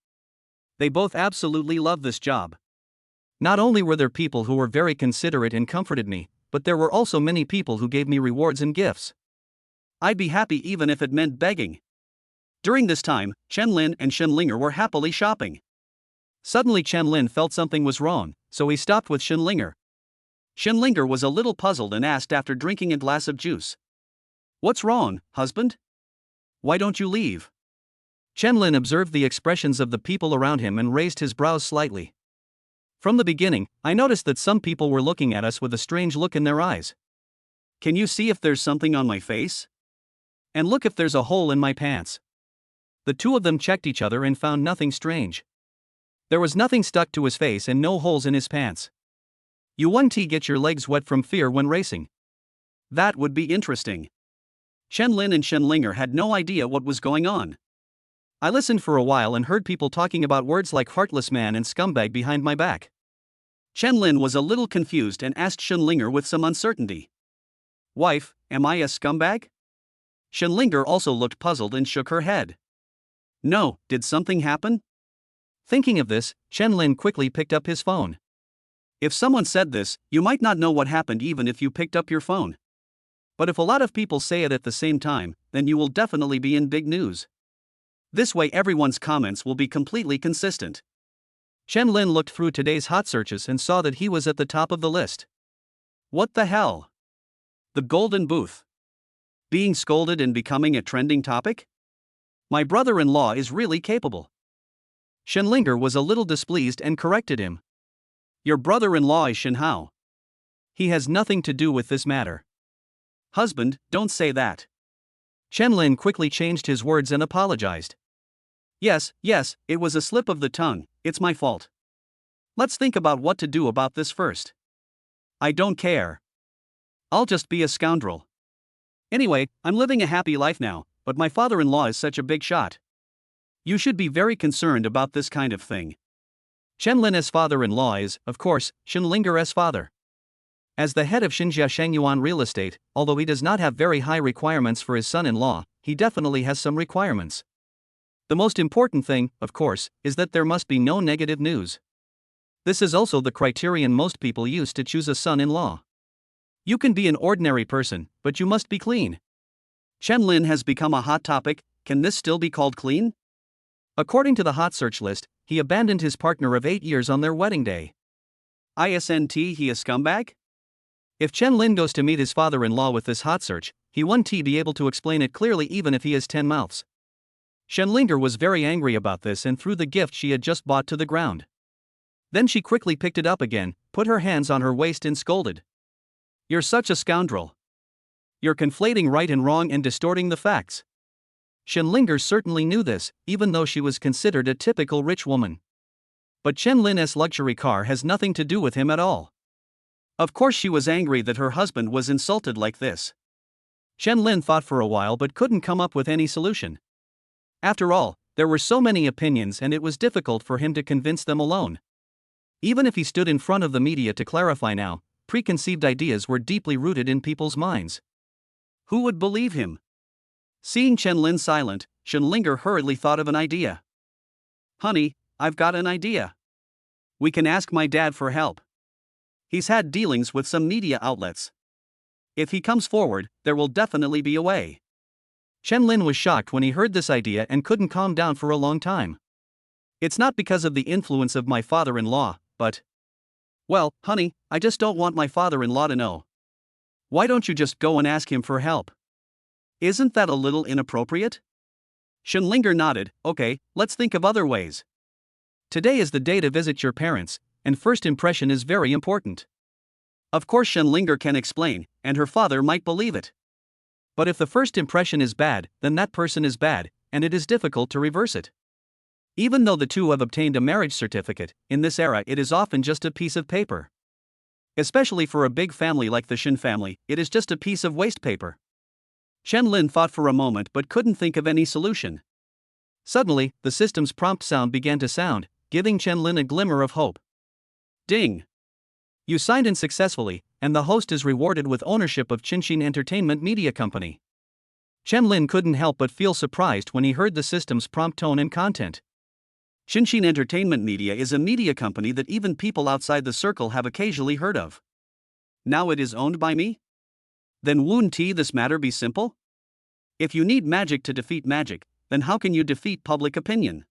They both absolutely love this job. Not only were there people who were very considerate and comforted me, but there were also many people who gave me rewards and gifts. I'd be happy even if it meant begging. During this time, Chen Lin and Shen Linger were happily shopping. Suddenly Chen Lin felt something was wrong, so he stopped with Shen Linger. Shen Linger was a little puzzled and asked after drinking a glass of juice. What's wrong, husband? Why don't you leave? Chen Lin observed the expressions of the people around him and raised his brows slightly. From the beginning, I noticed that some people were looking at us with a strange look in their eyes. Can you see if there's something on my face? And look if there's a hole in my pants. The two of them checked each other and found nothing strange. There was nothing stuck to his face and no holes in his pants. You won't get your legs wet from fear when racing. That would be interesting. Chen Lin and Shen Linger had no idea what was going on. I listened for a while and heard people talking about words like heartless man and scumbag behind my back. Chen Lin was a little confused and asked Shen Linger with some uncertainty. Wife, am I a scumbag? Shen Linger also looked puzzled and shook her head. No, did something happen? Thinking of this, Chen Lin quickly picked up his phone. If someone said this, you might not know what happened even if you picked up your phone. But if a lot of people say it at the same time, then you will definitely be in big news. This way everyone's comments will be completely consistent. Chen Lin looked through today's hot searches and saw that he was at the top of the list. What the hell? The Golden Booth. Being scolded and becoming a trending topic? My brother-in-law is really capable. Shen Linger was a little displeased and corrected him. Your brother-in-law is Shen Hao. He has nothing to do with this matter. Husband, don't say that. Chen Lin quickly changed his words and apologized. Yes, it was a slip of the tongue, it's my fault. Let's think about what to do about this first. I don't care. I'll just be a scoundrel. Anyway, I'm living a happy life now, but my father-in-law is such a big shot. You should be very concerned about this kind of thing. Chen Lin's father-in-law is, of course, Shen Linger's father. As the head of Xinjia Shangyuan Real Estate, although he does not have very high requirements for his son-in-law, he definitely has some requirements. The most important thing, of course, is that there must be no negative news. This is also the criterion most people use to choose a son-in-law. You can be an ordinary person, but you must be clean. Chen Lin has become a hot topic. Can this still be called clean? According to the hot search list, he abandoned his partner of 8 years on their wedding day. Isn't he a scumbag? If Chen Lin goes to meet his father-in-law with this hot search, he won't be able to explain it clearly even if he has 10 mouths. Shen Linger was very angry about this and threw the gift she had just bought to the ground. Then she quickly picked it up again, put her hands on her waist and scolded. You're such a scoundrel. You're conflating right and wrong and distorting the facts. Shen Linger certainly knew this, even though she was considered a typical rich woman. But Chen Lin's luxury car has nothing to do with him at all. Of course she was angry that her husband was insulted like this. Chen Lin thought for a while but couldn't come up with any solution. After all, there were so many opinions and it was difficult for him to convince them alone. Even if he stood in front of the media to clarify now, preconceived ideas were deeply rooted in people's minds. Who would believe him? Seeing Chen Lin silent, Shen Linger hurriedly thought of an idea. Honey, I've got an idea. We can ask my dad for help. He's had dealings with some media outlets. If he comes forward, there will definitely be a way. Chen Lin was shocked when he heard this idea and couldn't calm down for a long time. It's not because of the influence of my father-in-law, but... Well, honey, I just don't want my father-in-law to know. Why don't you just go and ask him for help? Isn't that a little inappropriate? Shen Linger nodded. Okay, let's think of other ways. Today is the day to visit your parents, and first impression is very important. Of course Shen Linger can explain, and her father might believe it. But if the first impression is bad, then that person is bad, and it is difficult to reverse it. Even though the two have obtained a marriage certificate, in this era it is often just a piece of paper. Especially for a big family like the Shin family, it is just a piece of waste paper. Chen Lin thought for a moment but couldn't think of any solution. Suddenly, the system's prompt sound began to sound, giving Chen Lin a glimmer of hope. Ding! You signed in successfully, and the host is rewarded with ownership of Qinshin Entertainment Media Company. Chen Lin couldn't help but feel surprised when he heard the system's prompt tone and content. Qinshin Entertainment Media is a media company that even people outside the circle have occasionally heard of. Now it is owned by me? Then won't this matter be simple? If you need magic to defeat magic, then how can you defeat public opinion?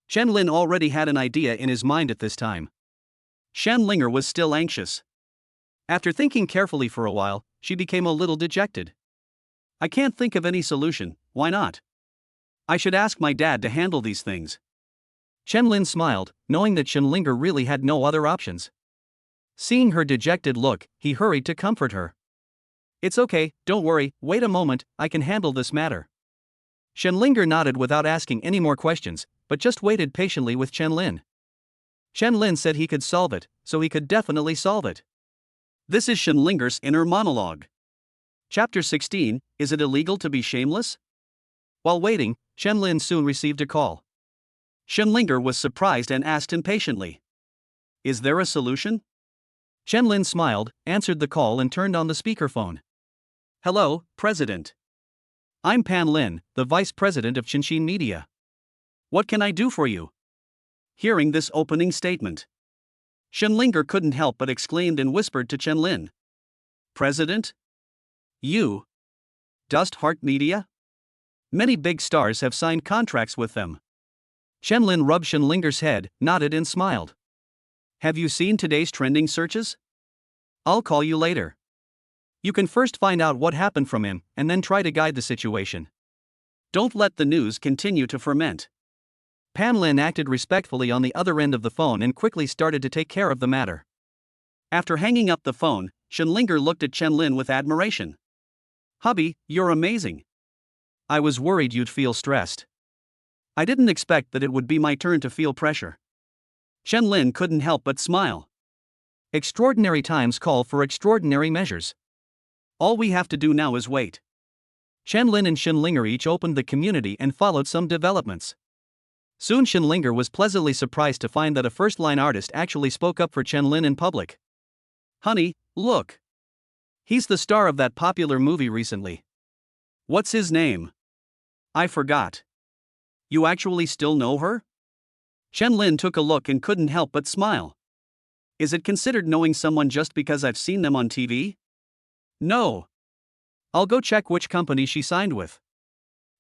Chen Lin already had an idea in his mind at this time. Shan Linger was still anxious. After thinking carefully for a while, she became a little dejected. I can't think of any solution, why not? I should ask my dad to handle these things. Chen Lin smiled, knowing that Shan Linger really had no other options. Seeing her dejected look, he hurried to comfort her. It's okay, don't worry, wait a moment, I can handle this matter. Shan Linger nodded without asking any more questions, but just waited patiently with Chen Lin. Chen Lin said he could solve it, so he could definitely solve it. This is Shan Linger's inner monologue. Chapter 16, Is it illegal to be shameless? While waiting, Chen Lin soon received a call. Shan Linger was surprised and asked impatiently. Is there a solution? Chen Lin smiled, answered the call and turned on the speakerphone. Hello, President. I'm Pan Lin, the Vice President of Qinshin Media. What can I do for you? Hearing this opening statement, Shan Linger couldn't help but exclaimed and whispered to Chen Lin. President? You? Dust Heart Media? Many big stars have signed contracts with them. Chen Lin rubbed Shan Linger's head, nodded and smiled. Have you seen today's trending searches? I'll call you later. You can first find out what happened from him, and then try to guide the situation. Don't let the news continue to ferment. Pan Lin acted respectfully on the other end of the phone and quickly started to take care of the matter. After hanging up the phone, Shan Linger looked at Chen Lin with admiration. Hubby, you're amazing. I was worried you'd feel stressed. I didn't expect that it would be my turn to feel pressure. Chen Lin couldn't help but smile. Extraordinary times call for extraordinary measures. All we have to do now is wait. Chen Lin and Shan Linger each opened the community and followed some developments. Soon Shan Linger was pleasantly surprised to find that a first-line artist actually spoke up for Chen Lin in public. Honey, look. He's the star of that popular movie recently. What's his name? I forgot. You actually still know her? Chen Lin took a look and couldn't help but smile. Is it considered knowing someone just because I've seen them on TV? No. I'll go check which company she signed with.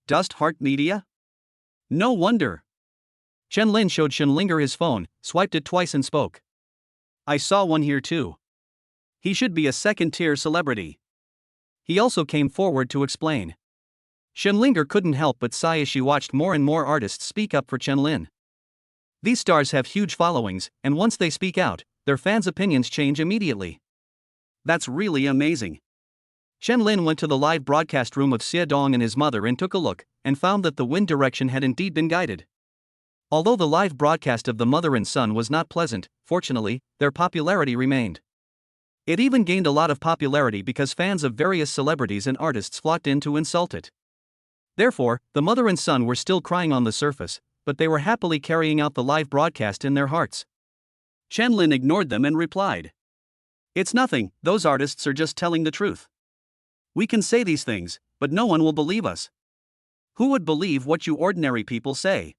Dust Heart Media? No wonder. Chen Lin showed Shan Linger his phone, swiped it twice and spoke. I saw one here too. He should be a second-tier celebrity. He also came forward to explain. Shan Linger couldn't help but sigh as she watched more and more artists speak up for Chen Lin. These stars have huge followings, and once they speak out, their fans' opinions change immediately. That's really amazing. Chen Lin went to the live broadcast room of Xie Dong and his mother and took a look, and found that the wind direction had indeed been guided. Although the live broadcast of the mother and son was not pleasant, fortunately, their popularity remained. It even gained a lot of popularity because fans of various celebrities and artists flocked in to insult it. Therefore, the mother and son were still crying on the surface, but they were happily carrying out the live broadcast in their hearts. Chen Lin ignored them and replied. It's nothing, those artists are just telling the truth. We can say these things, but no one will believe us. Who would believe what you ordinary people say?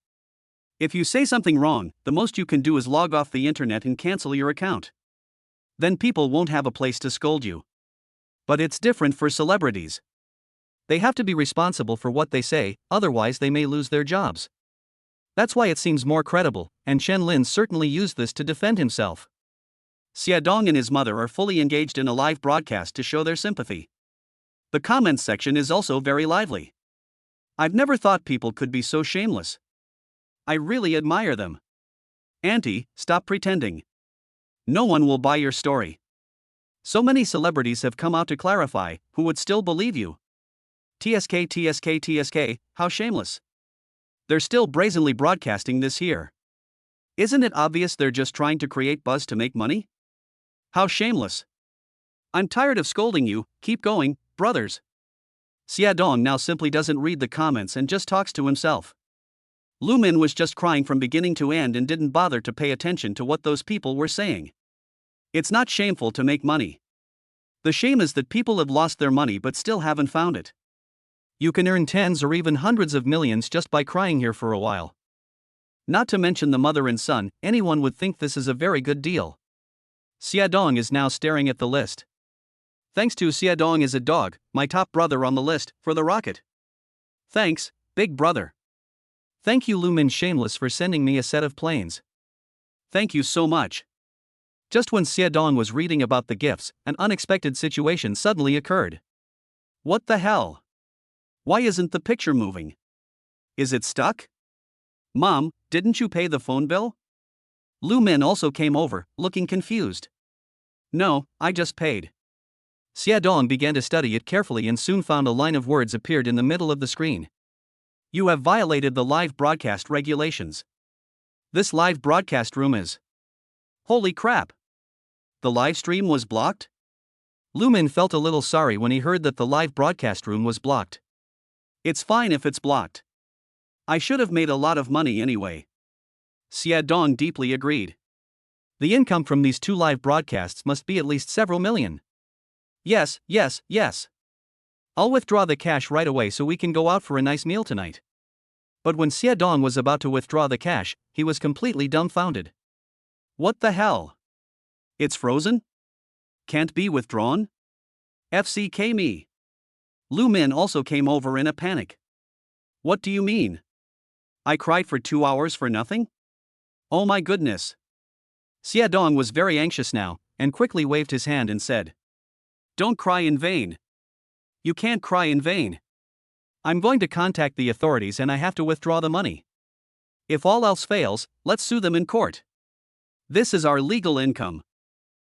If you say something wrong, the most you can do is log off the internet and cancel your account. Then people won't have a place to scold you. But it's different for celebrities. They have to be responsible for what they say, otherwise they may lose their jobs. That's why it seems more credible, and Chen Lin certainly used this to defend himself. Xie Dong and his mother are fully engaged in a live broadcast to show their sympathy. The comments section is also very lively. I've never thought people could be so shameless. I really admire them. Auntie, stop pretending. No one will buy your story. So many celebrities have come out to clarify, who would still believe you? TSK, how shameless. They're still brazenly broadcasting this here. Isn't it obvious they're just trying to create buzz to make money? How shameless. I'm tired of scolding you, keep going, brothers. Xiaodong now simply doesn't read the comments and just talks to himself. Lu Min was just crying from beginning to end and didn't bother to pay attention to what those people were saying. It's not shameful to make money. The shame is that people have lost their money but still haven't found it. You can earn tens or even hundreds of millions just by crying here for a while. Not to mention the mother and son, anyone would think this is a very good deal. Xiaodong is now staring at the list. Thanks to Xiaodong is a dog, my top brother on the list, for the rocket. Thanks, big brother. Thank you Lu Min Shameless for sending me a set of planes. Thank you so much. Just when Xiaodong was reading about the gifts, an unexpected situation suddenly occurred. What the hell? Why isn't the picture moving? Is it stuck? Mom, didn't you pay the phone bill? Lu Min also came over, looking confused. No, I just paid. Xiaodong began to study it carefully and soon found a line of words appeared in the middle of the screen. You have violated the live broadcast regulations. This live broadcast room is... Holy crap! The live stream was blocked? Lu Min felt a little sorry when he heard that the live broadcast room was blocked. It's fine if it's blocked. I should have made a lot of money anyway. Xiaodong deeply agreed. The income from these two live broadcasts must be at least several million. Yes. I'll withdraw the cash right away so we can go out for a nice meal tonight. But when Xiaodong was about to withdraw the cash, he was completely dumbfounded. What the hell? It's frozen? Can't be withdrawn? FCK me. Lu Min also came over in a panic. What do you mean? I cried for 2 hours for nothing? Oh my goodness. Xiaodong was very anxious now, and quickly waved his hand and said, Don't cry in vain. You can't cry in vain. I'm going to contact the authorities and I have to withdraw the money. If all else fails, let's sue them in court. This is our legal income.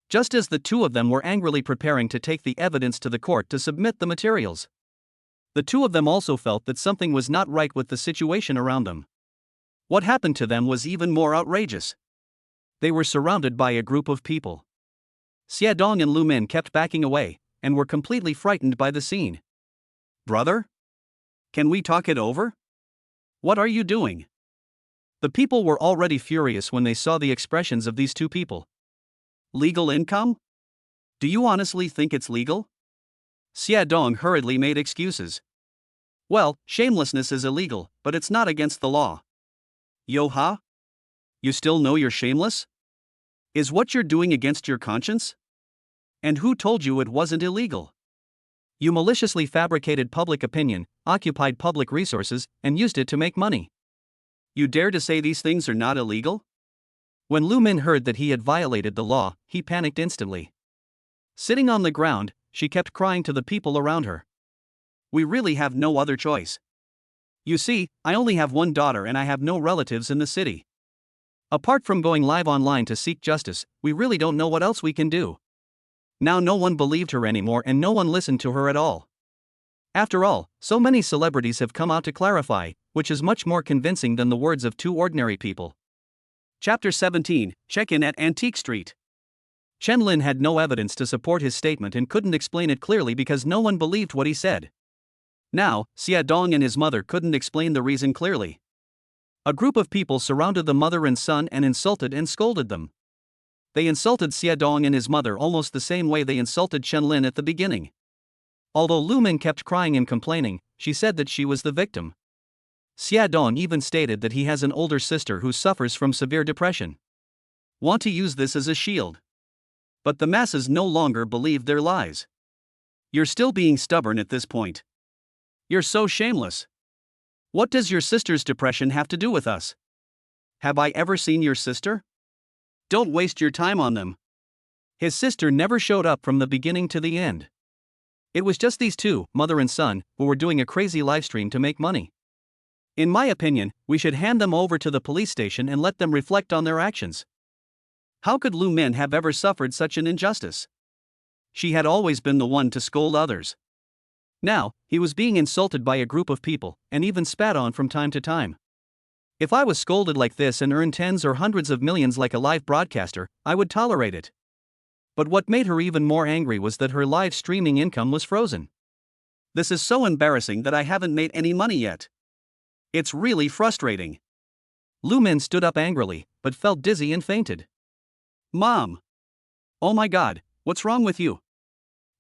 Just as the two of them were angrily preparing to take the evidence to the court to submit the materials, the two of them also felt that something was not right with the situation around them. What happened to them was even more outrageous. They were surrounded by a group of people. Xiaodong and Lu Min kept backing away, and were completely frightened by the scene. Brother? Can we talk it over? What are you doing? The people were already furious when they saw the expressions of these two people. Legal income? Do you honestly think it's legal? Xiaodong hurriedly made excuses. Well, shamelessness is illegal, but it's not against the law. Yo-ha? You still know you're shameless? Is what you're doing against your conscience? And who told you it wasn't illegal? You maliciously fabricated public opinion, occupied public resources, and used it to make money. You dare to say these things are not illegal? When Lu Min heard that he had violated the law, he panicked instantly. Sitting on the ground, she kept crying to the people around her. We really have no other choice. You see, I only have one daughter and I have no relatives in the city. Apart from going live online to seek justice, we really don't know what else we can do. Now no one believed her anymore and no one listened to her at all. After all, so many celebrities have come out to clarify, which is much more convincing than the words of two ordinary people. Chapter 17, Check-in at Antique Street. Chen Lin had no evidence to support his statement and couldn't explain it clearly because no one believed what he said. Now, Xiaodong and his mother couldn't explain the reason clearly. A group of people surrounded the mother and son and insulted and scolded them. They insulted Xiaodong and his mother almost the same way they insulted Chen Lin at the beginning. Although Lu Min kept crying and complaining, she said that she was the victim. Xiaodong even stated that he has an older sister who suffers from severe depression. Want to use this as a shield. But the masses no longer believe their lies. You're still being stubborn at this point. You're so shameless. What does your sister's depression have to do with us? Have I ever seen your sister? Don't waste your time on them. His sister never showed up from the beginning to the end. It was just these two, mother and son, who were doing a crazy livestream to make money. In my opinion, we should hand them over to the police station and let them reflect on their actions. How could Lu Min have ever suffered such an injustice? She had always been the one to scold others. Now, he was being insulted by a group of people, and even spat on from time to time. If I was scolded like this and earned tens or hundreds of millions like a live broadcaster, I would tolerate it. But what made her even more angry was that her live streaming income was frozen. This is so embarrassing that I haven't made any money yet. It's really frustrating. Lu Min stood up angrily, but felt dizzy and fainted. Mom! Oh my god, what's wrong with you?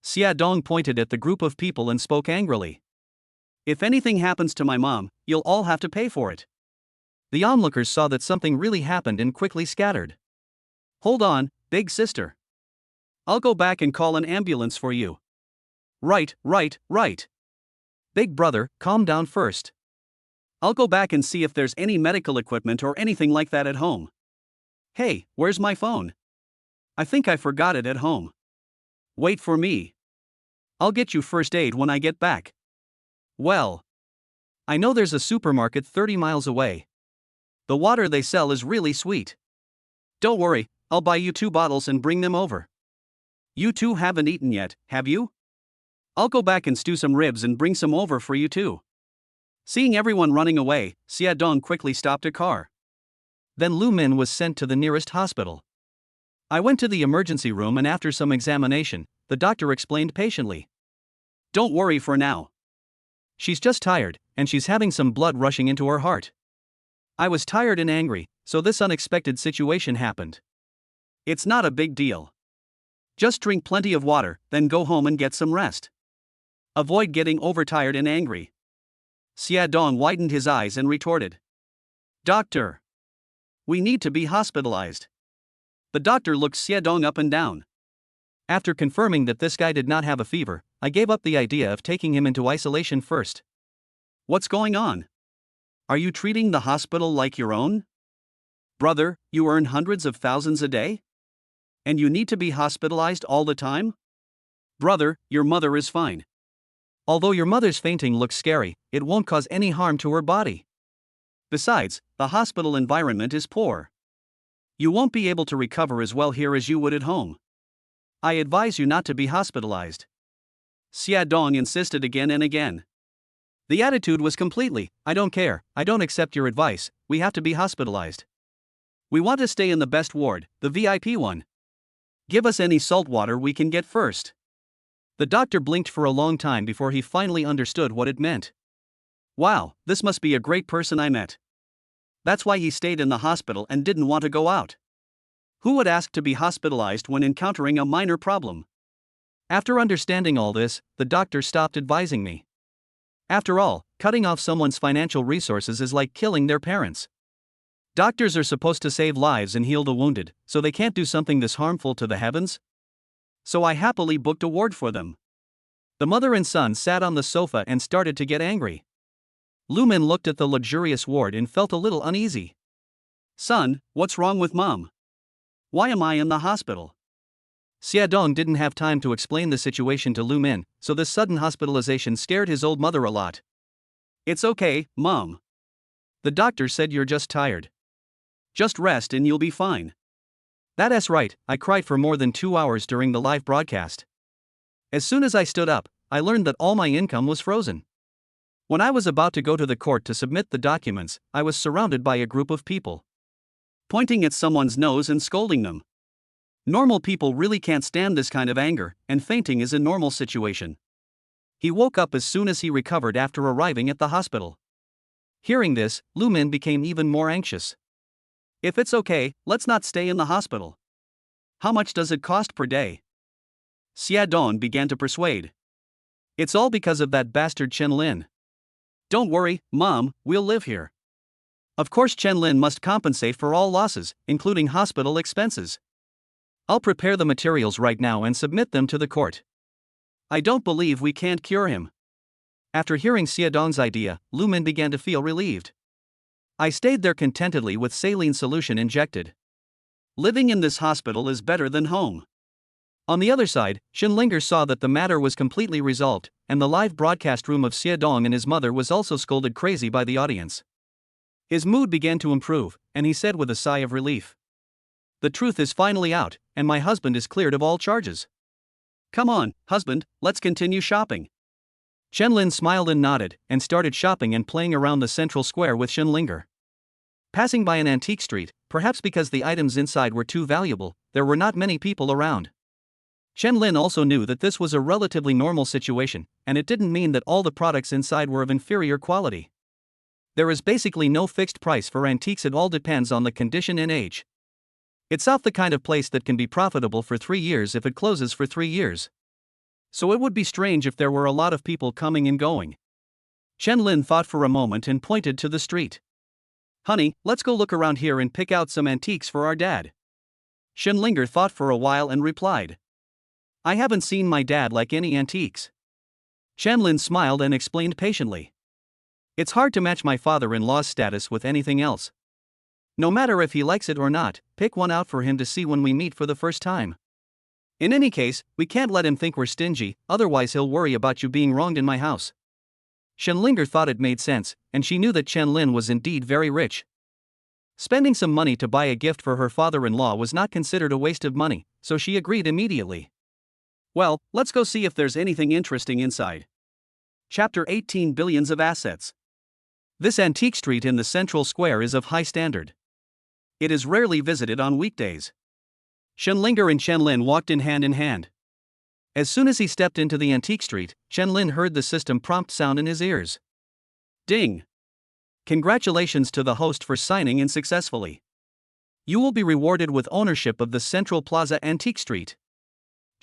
Xia Dong pointed at the group of people and spoke angrily. If anything happens to my mom, you'll all have to pay for it. The onlookers saw that something really happened and quickly scattered. Hold on, big sister. I'll go back and call an ambulance for you. Right. Big brother, calm down first. I'll go back and see if there's any medical equipment or anything like that at home. Hey, where's my phone? I think I forgot it at home. Wait for me. I'll get you first aid when I get back. Well, I know there's a supermarket 30 miles away. The water they sell is really sweet. Don't worry, I'll buy you 2 bottles and bring them over. You two haven't eaten yet, have you? I'll go back and stew some ribs and bring some over for you too. Seeing everyone running away, Xia Dong quickly stopped a car. Then Lu Min was sent to the nearest hospital. I went to the emergency room and after some examination, the doctor explained patiently. Don't worry for now. She's just tired, and she's having some blood rushing into her heart. I was tired and angry, so this unexpected situation happened. It's not a big deal. Just drink plenty of water, then go home and get some rest. Avoid getting overtired and angry. Xia Dong widened his eyes and retorted. Doctor! We need to be hospitalized. The doctor looked Xia Dong up and down. After confirming that this guy did not have a fever, I gave up the idea of taking him into isolation first. What's going on? Are you treating the hospital like your own? Brother, you earn hundreds of thousands a day? And you need to be hospitalized all the time? Brother, your mother is fine. Although your mother's fainting looks scary, it won't cause any harm to her body. Besides, the hospital environment is poor. You won't be able to recover as well here as you would at home. I advise you not to be hospitalized. Xia Dong insisted again and again. The attitude was completely, I don't care, I don't accept your advice, we have to be hospitalized. We want to stay in the best ward, the VIP one. Give us any salt water we can get first. The doctor blinked for a long time before he finally understood what it meant. Wow, this must be a great person I met. That's why he stayed in the hospital and didn't want to go out. Who would ask to be hospitalized when encountering a minor problem? After understanding all this, the doctor stopped advising me. After all, cutting off someone's financial resources is like killing their parents. Doctors are supposed to save lives and heal the wounded, so they can't do something this harmful to the heavens? So I happily booked a ward for them. The mother and son sat on the sofa and started to get angry. Lu Min looked at the luxurious ward and felt a little uneasy. Son, what's wrong with mom? Why am I in the hospital? Xia Dong didn't have time to explain the situation to Lu Min, so this sudden hospitalization scared his old mother a lot. It's okay, Mom. The doctor said you're just tired. Just rest and you'll be fine. That's right, I cried for more than 2 hours during the live broadcast. As soon as I stood up, I learned that all my income was frozen. When I was about to go to the court to submit the documents, I was surrounded by a group of people, pointing at someone's nose and scolding them. Normal people really can't stand this kind of anger, and fainting is a normal situation. He woke up as soon as he recovered after arriving at the hospital. Hearing this, Lu Min became even more anxious. If it's okay, let's not stay in the hospital. How much does it cost per day? Xia Dong began to persuade. It's all because of that bastard Chen Lin. Don't worry, Mom, we'll live here. Of course Chen Lin must compensate for all losses, including hospital expenses. I'll prepare the materials right now and submit them to the court. I don't believe we can't cure him. After hearing Xia Dong's idea, Lu Min began to feel relieved. I stayed there contentedly with saline solution injected. Living in this hospital is better than home. On the other side, Xinlinger saw that the matter was completely resolved, and the live broadcast room of Xia Dong and his mother was also scolded crazy by the audience. His mood began to improve, and he said with a sigh of relief. The truth is finally out, and my husband is cleared of all charges. Come on, husband, let's continue shopping. Lin smiled and nodded, and started shopping and playing around the central square with Linger. Passing by an antique street, perhaps because the items inside were too valuable, there were not many people around. Lin also knew that this was a relatively normal situation, and it didn't mean that all the products inside were of inferior quality. There is basically no fixed price for antiques, it all depends on the condition and age. It's not the kind of place that can be profitable for 3 years if it closes for 3 years. So it would be strange if there were a lot of people coming and going. Lin thought for a moment and pointed to the street. "Honey, let's go look around here and pick out some antiques for our dad." Linger thought for a while and replied, "I haven't seen my dad like any antiques." Lin smiled and explained patiently. "It's hard to match my father-in-law's status with anything else. No matter if he likes it or not, pick one out for him to see when we meet for the first time. In any case, we can't let him think we're stingy, otherwise he'll worry about you being wronged in my house." Linger thought it made sense, and she knew that Lin was indeed very rich. Spending some money to buy a gift for her father-in-law was not considered a waste of money, so she agreed immediately. "Well, let's go see if there's anything interesting inside." Chapter 18: Billions of Assets. This antique street in the central square is of high standard. It is rarely visited on weekdays. Linger and Lin walked in hand. As soon as he stepped into the antique street, Lin heard the system prompt sound in his ears. Ding! Congratulations to the host for signing in successfully. You will be rewarded with ownership of the Central Plaza Antique Street.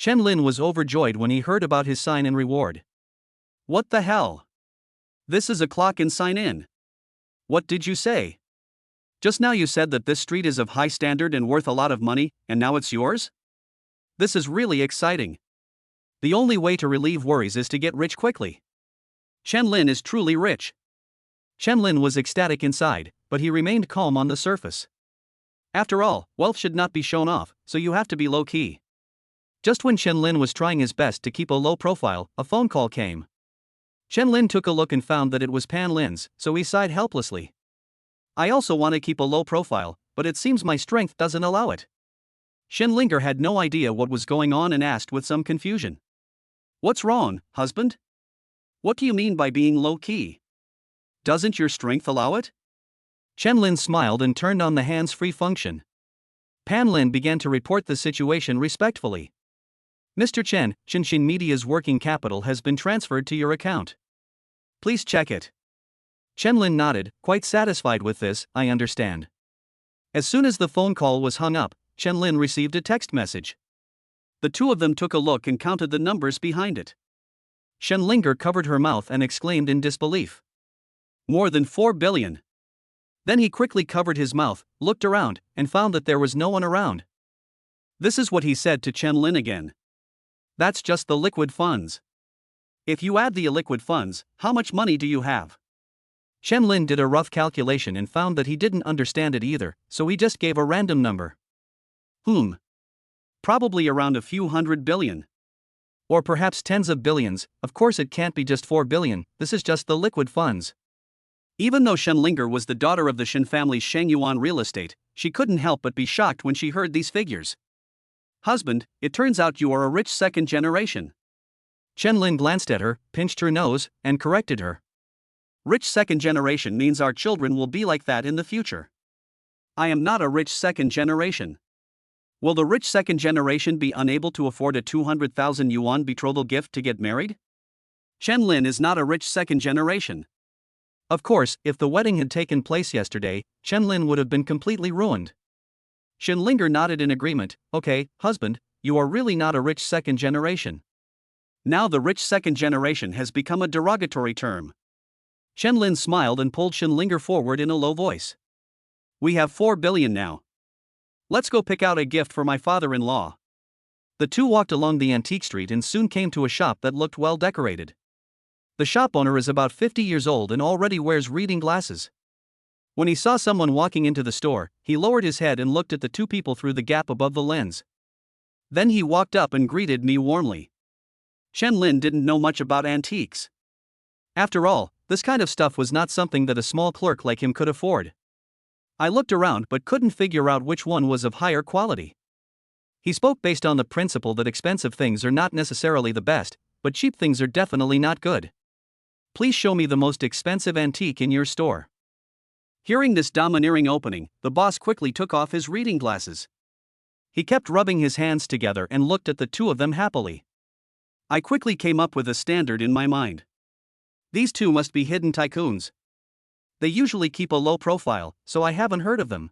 Lin was overjoyed when he heard about his sign-in reward. What the hell? This is a clock and sign-in. What did you say? Just now you said that this street is of high standard and worth a lot of money, and now it's yours? This is really exciting. The only way to relieve worries is to get rich quickly. Lin is truly rich. Lin was ecstatic inside, but he remained calm on the surface. After all, wealth should not be shown off, so you have to be low-key. Just when Lin was trying his best to keep a low profile, a phone call came. Lin took a look and found that it was Pan Lin's, so he sighed helplessly. I also want to keep a low profile, but it seems my strength doesn't allow it. Linger had no idea what was going on and asked with some confusion. What's wrong, husband? What do you mean by being low-key? Doesn't your strength allow it? Lin smiled and turned on the hands-free function. Pan Lin began to report the situation respectfully. Mr. Chen, Shinshin Media's working capital has been transferred to your account. Please check it. Lin nodded, quite satisfied with this. I understand. As soon as the phone call was hung up, Lin received a text message. The two of them took a look and counted the numbers behind it. Linger covered her mouth and exclaimed in disbelief. More than 4 billion. Then he quickly covered his mouth, looked around, and found that there was no one around. This is what he said to Lin again. That's just the liquid funds. If you add the illiquid funds, how much money do you have? Lin did a rough calculation and found that he didn't understand it either, so he just gave a random number. Probably around a few hundred billion. Or perhaps tens of billions. Of course it can't be just 4 billion, this is just the liquid funds. Even though Linger was the daughter of the Shen family's Shangyuan real estate, she couldn't help but be shocked when she heard these figures. Husband, it turns out you are a rich second generation. Lin glanced at her, pinched her nose, and corrected her. Rich second generation means our children will be like that in the future. I am not a rich second generation. Will the rich second generation be unable to afford a 200,000 yuan betrothal gift to get married? Lin is not a rich second generation. Of course, if the wedding had taken place yesterday, Lin would have been completely ruined. Linger nodded in agreement. Okay, husband, you are really not a rich second generation. Now the rich second generation has become a derogatory term. Lin smiled and pulled Linger forward in a low voice. We have 4 billion now. Let's go pick out a gift for my father-in-law. The two walked along the antique street and soon came to a shop that looked well decorated. The shop owner is about 50 years old and already wears reading glasses. When he saw someone walking into the store, he lowered his head and looked at the two people through the gap above the lens. Then he walked up and greeted me warmly. Lin didn't know much about antiques. After all, this kind of stuff was not something that a small clerk like him could afford. I looked around but couldn't figure out which one was of higher quality. He spoke based on the principle that expensive things are not necessarily the best, but cheap things are definitely not good. Please show me the most expensive antique in your store. Hearing this domineering opening, the boss quickly took off his reading glasses. He kept rubbing his hands together and looked at the two of them happily. I quickly came up with a standard in my mind. These two must be hidden tycoons. They usually keep a low profile, so I haven't heard of them.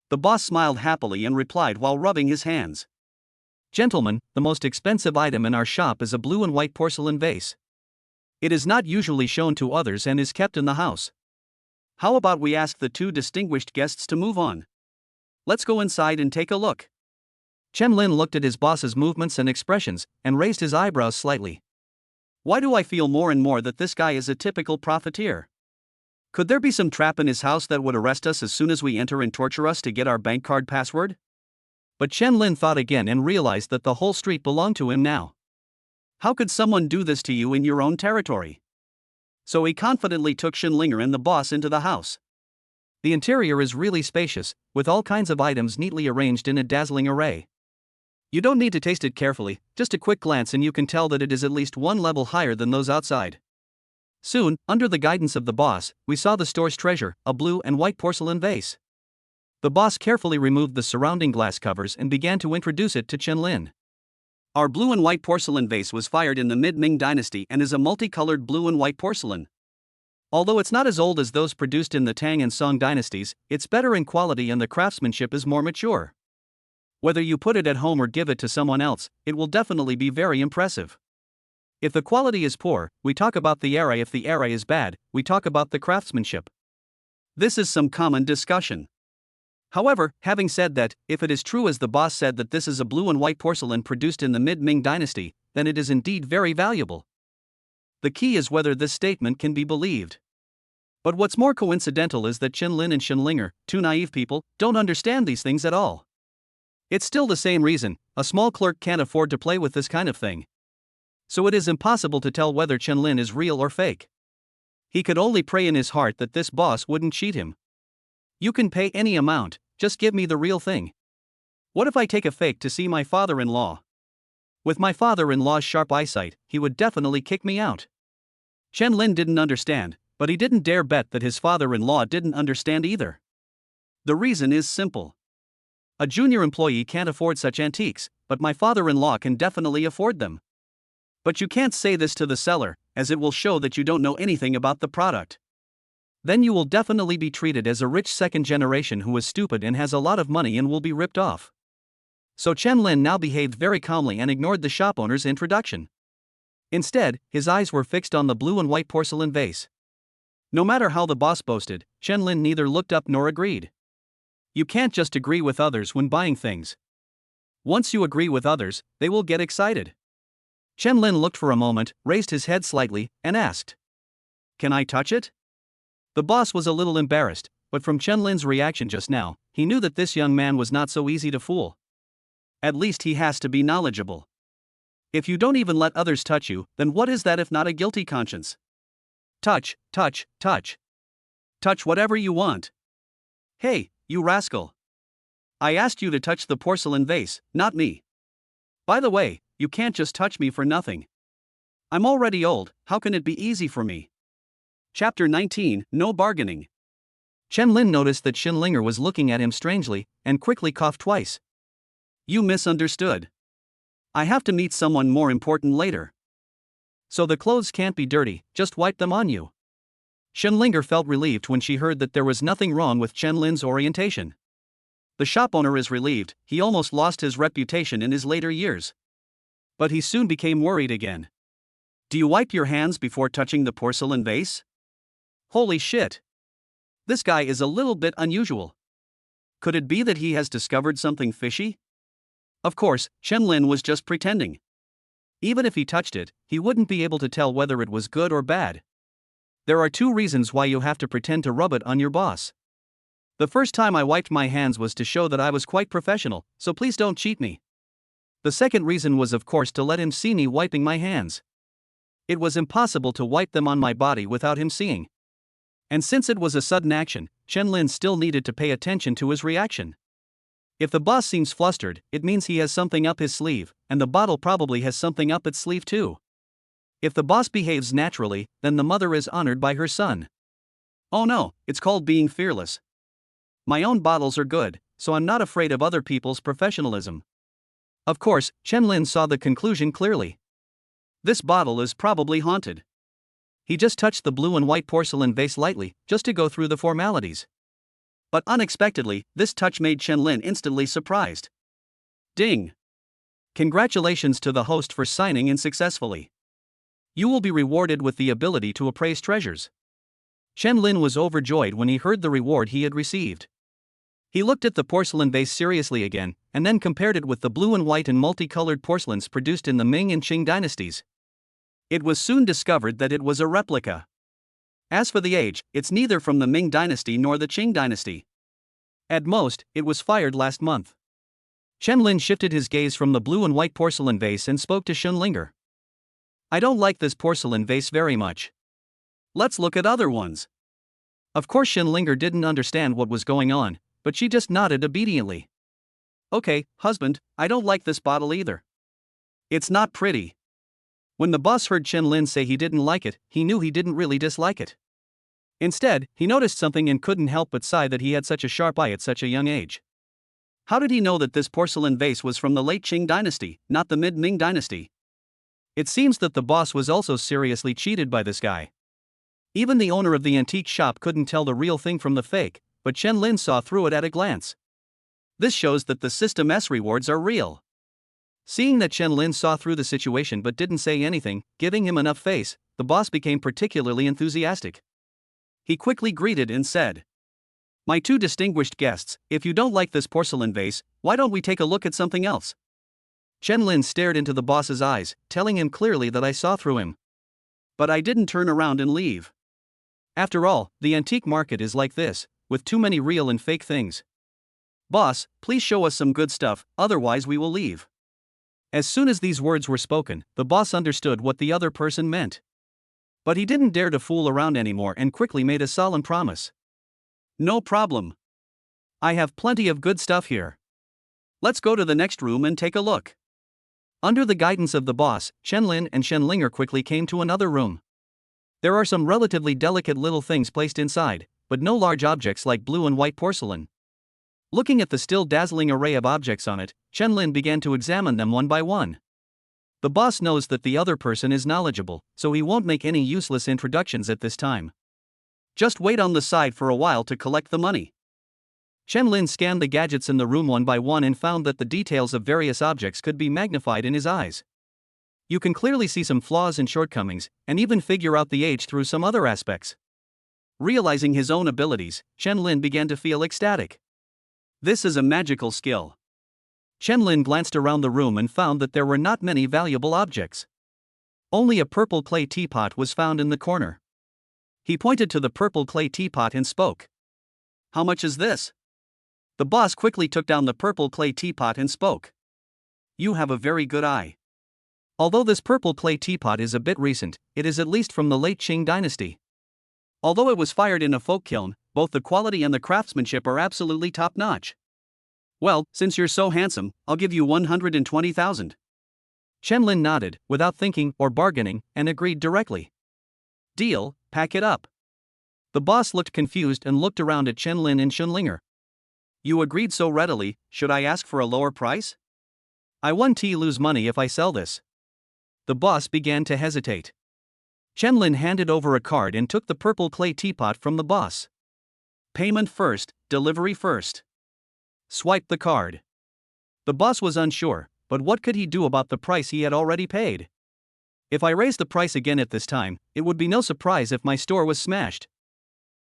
The boss smiled happily and replied while rubbing his hands. Gentlemen, the most expensive item in our shop is a blue and white porcelain vase. It is not usually shown to others and is kept in the house. How about we ask the two distinguished guests to move on? Let's go inside and take a look. Chen Lin looked at his boss's movements and expressions, and raised his eyebrows slightly. Why do I feel more and more that this guy is a typical profiteer? Could there be some trap in his house that would arrest us as soon as we enter and torture us to get our bank card password? But Chen Lin thought again and realized that the whole street belonged to him now. How could someone do this to you in your own territory? So he confidently took Shinlinger and the boss into the house. The interior is really spacious, with all kinds of items neatly arranged in a dazzling array. You don't need to taste it carefully, just a quick glance and you can tell that it is at least one level higher than those outside. Soon, under the guidance of the boss, we saw the store's treasure, a blue and white porcelain vase. The boss carefully removed the surrounding glass covers and began to introduce it to Chen Lin. Our blue and white porcelain vase was fired in the mid-Ming dynasty and is a multicolored blue and white porcelain. Although it's not as old as those produced in the Tang and Song dynasties, it's better in quality and the craftsmanship is more mature. Whether you put it at home or give it to someone else, it will definitely be very impressive. If the quality is poor, we talk about the array. If the array is bad, we talk about the craftsmanship. This is some common discussion. However, having said that, if it is true as the boss said that this is a blue and white porcelain produced in the mid-Ming dynasty, then it is indeed very valuable. The key is whether this statement can be believed. But what's more coincidental is that Chen Lin and Shinlinger, two naive people, don't understand these things at all. It's still the same reason, a small clerk can't afford to play with this kind of thing. So it is impossible to tell whether Chen Lin is real or fake. He could only pray in his heart that this boss wouldn't cheat him. You can pay any amount, just give me the real thing. What if I take a fake to see my father-in-law? With my father-in-law's sharp eyesight, he would definitely kick me out. Chen Lin didn't understand, but he didn't dare bet that his father-in-law didn't understand either. The reason is simple. A junior employee can't afford such antiques, but my father-in-law can definitely afford them. But you can't say this to the seller, as it will show that you don't know anything about the product. Then you will definitely be treated as a rich second generation who is stupid and has a lot of money and will be ripped off. So Chen Lin now behaved very calmly and ignored the shop owner's introduction. Instead, his eyes were fixed on the blue and white porcelain vase. No matter how the boss boasted, Chen Lin neither looked up nor agreed. You can't just agree with others when buying things. Once you agree with others, they will get excited. Chen Lin looked for a moment, raised his head slightly, and asked, "Can I touch it?" The boss was a little embarrassed, but from Chen Lin's reaction just now, he knew that this young man was not so easy to fool. At least he has to be knowledgeable. If you don't even let others touch you, then what is that if not a guilty conscience? Touch, touch, touch. Touch whatever you want. Hey, you rascal. I asked you to touch the porcelain vase, not me. By the way, you can't just touch me for nothing. I'm already old, how can it be easy for me? Chapter 19, No Bargaining. Chen Lin noticed that Shinlinger was looking at him strangely, and quickly coughed twice. You misunderstood. I have to meet someone more important later. So the clothes can't be dirty, just wipe them on you. Shinlinger felt relieved when she heard that there was nothing wrong with Chen Lin's orientation. The shop owner is relieved, he almost lost his reputation in his later years. But he soon became worried again. Do you wipe your hands before touching the porcelain vase? Holy shit. This guy is a little bit unusual. Could it be that he has discovered something fishy? Of course, Chen Lin was just pretending. Even if he touched it, he wouldn't be able to tell whether it was good or bad. There are two reasons why you have to pretend to rub it on your boss. The first time I wiped my hands was to show that I was quite professional, so please don't cheat me. The second reason was of course to let him see me wiping my hands. It was impossible to wipe them on my body without him seeing. And since it was a sudden action, Chen Lin still needed to pay attention to his reaction. If the boss seems flustered, it means he has something up his sleeve, and the bottle probably has something up its sleeve too. If the boss behaves naturally, then the mother is honored by her son. Oh no, it's called being fearless. My own bottles are good, so I'm not afraid of other people's professionalism. Of course, Chen Lin saw the conclusion clearly. This bottle is probably haunted. He just touched the blue and white porcelain vase lightly, just to go through the formalities. But unexpectedly, this touch made Chen Lin instantly surprised. Ding! Congratulations to the host for signing in successfully. You will be rewarded with the ability to appraise treasures. Chen Lin was overjoyed when he heard the reward he had received. He looked at the porcelain vase seriously again, and then compared it with the blue and white and multicolored porcelains produced in the Ming and Qing dynasties. It was soon discovered that it was a replica. As for the age, it's neither from the Ming dynasty nor the Qing dynasty. At most, it was fired last month. Chen Lin shifted his gaze from the blue and white porcelain vase and spoke to Xunlinger. I don't like this porcelain vase very much. Let's look at other ones. Of course Xunlinger didn't understand what was going on, but she just nodded obediently. Okay, husband, I don't like this bottle either. It's not pretty. When the boss heard Chen Lin say he didn't like it, he knew he didn't really dislike it. Instead, he noticed something and couldn't help but sigh that he had such a sharp eye at such a young age. How did he know that this porcelain vase was from the late Qing dynasty, not the mid-Ming dynasty? It seems that the boss was also seriously cheated by this guy. Even the owner of the antique shop couldn't tell the real thing from the fake, but Chen Lin saw through it at a glance. This shows that the system's rewards are real. Seeing that Chen Lin saw through the situation but didn't say anything, giving him enough face, the boss became particularly enthusiastic. He quickly greeted and said, My two distinguished guests, if you don't like this porcelain vase, why don't we take a look at something else? Chen Lin stared into the boss's eyes, telling him clearly that I saw through him. But I didn't turn around and leave. After all, the antique market is like this, with too many real and fake things. Boss, please show us some good stuff, otherwise we will leave. As soon as these words were spoken, the boss understood what the other person meant. But he didn't dare to fool around anymore and quickly made a solemn promise. No problem. I have plenty of good stuff here. Let's go to the next room and take a look. Under the guidance of the boss, Chen Lin and Xunlinger quickly came to another room. There are some relatively delicate little things placed inside, but no large objects like blue and white porcelain. Looking at the still dazzling array of objects on it, Chen Lin began to examine them one by one. The boss knows that the other person is knowledgeable, so he won't make any useless introductions at this time. Just wait on the side for a while to collect the money. Chen Lin scanned the gadgets in the room one by one and found that the details of various objects could be magnified in his eyes. You can clearly see some flaws and shortcomings, and even figure out the age through some other aspects. Realizing his own abilities, Chen Lin began to feel ecstatic. This is a magical skill. Chen Lin glanced around the room and found that there were not many valuable objects. Only a purple clay teapot was found in the corner. He pointed to the purple clay teapot and spoke. How much is this? The boss quickly took down the purple clay teapot and spoke. You have a very good eye. Although this purple clay teapot is a bit recent, it is at least from the late Qing dynasty. Although it was fired in a folk kiln, both the quality and the craftsmanship are absolutely top-notch. Well, since you're so handsome, I'll give you 120,000. Chen Lin nodded, without thinking or bargaining, and agreed directly. Deal, pack it up. The boss looked confused and looked around at Chen Lin and Xunlinger. You agreed so readily, should I ask for a lower price? I won't lose money if I sell this. The boss began to hesitate. Chen Lin handed over a card and took the purple clay teapot from the boss. Payment first, delivery first. Swipe the card. The boss was unsure, but what could he do about the price he had already paid? If I raised the price again at this time, it would be no surprise if my store was smashed.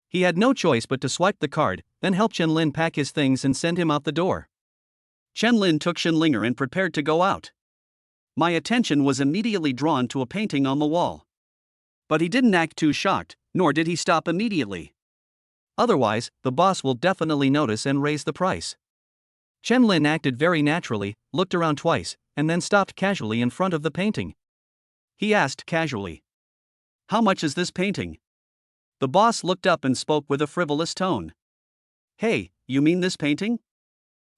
He had no choice but to swipe the card, then help Chen Lin pack his things and send him out the door. Chen Lin took Xunlinger and prepared to go out. My attention was immediately drawn to a painting on the wall. But he didn't act too shocked, nor did he stop immediately. Otherwise, the boss will definitely notice and raise the price. Chen Lin acted very naturally, looked around twice, and then stopped casually in front of the painting. He asked casually, How much is this painting? The boss looked up and spoke with a frivolous tone. Hey, you mean this painting?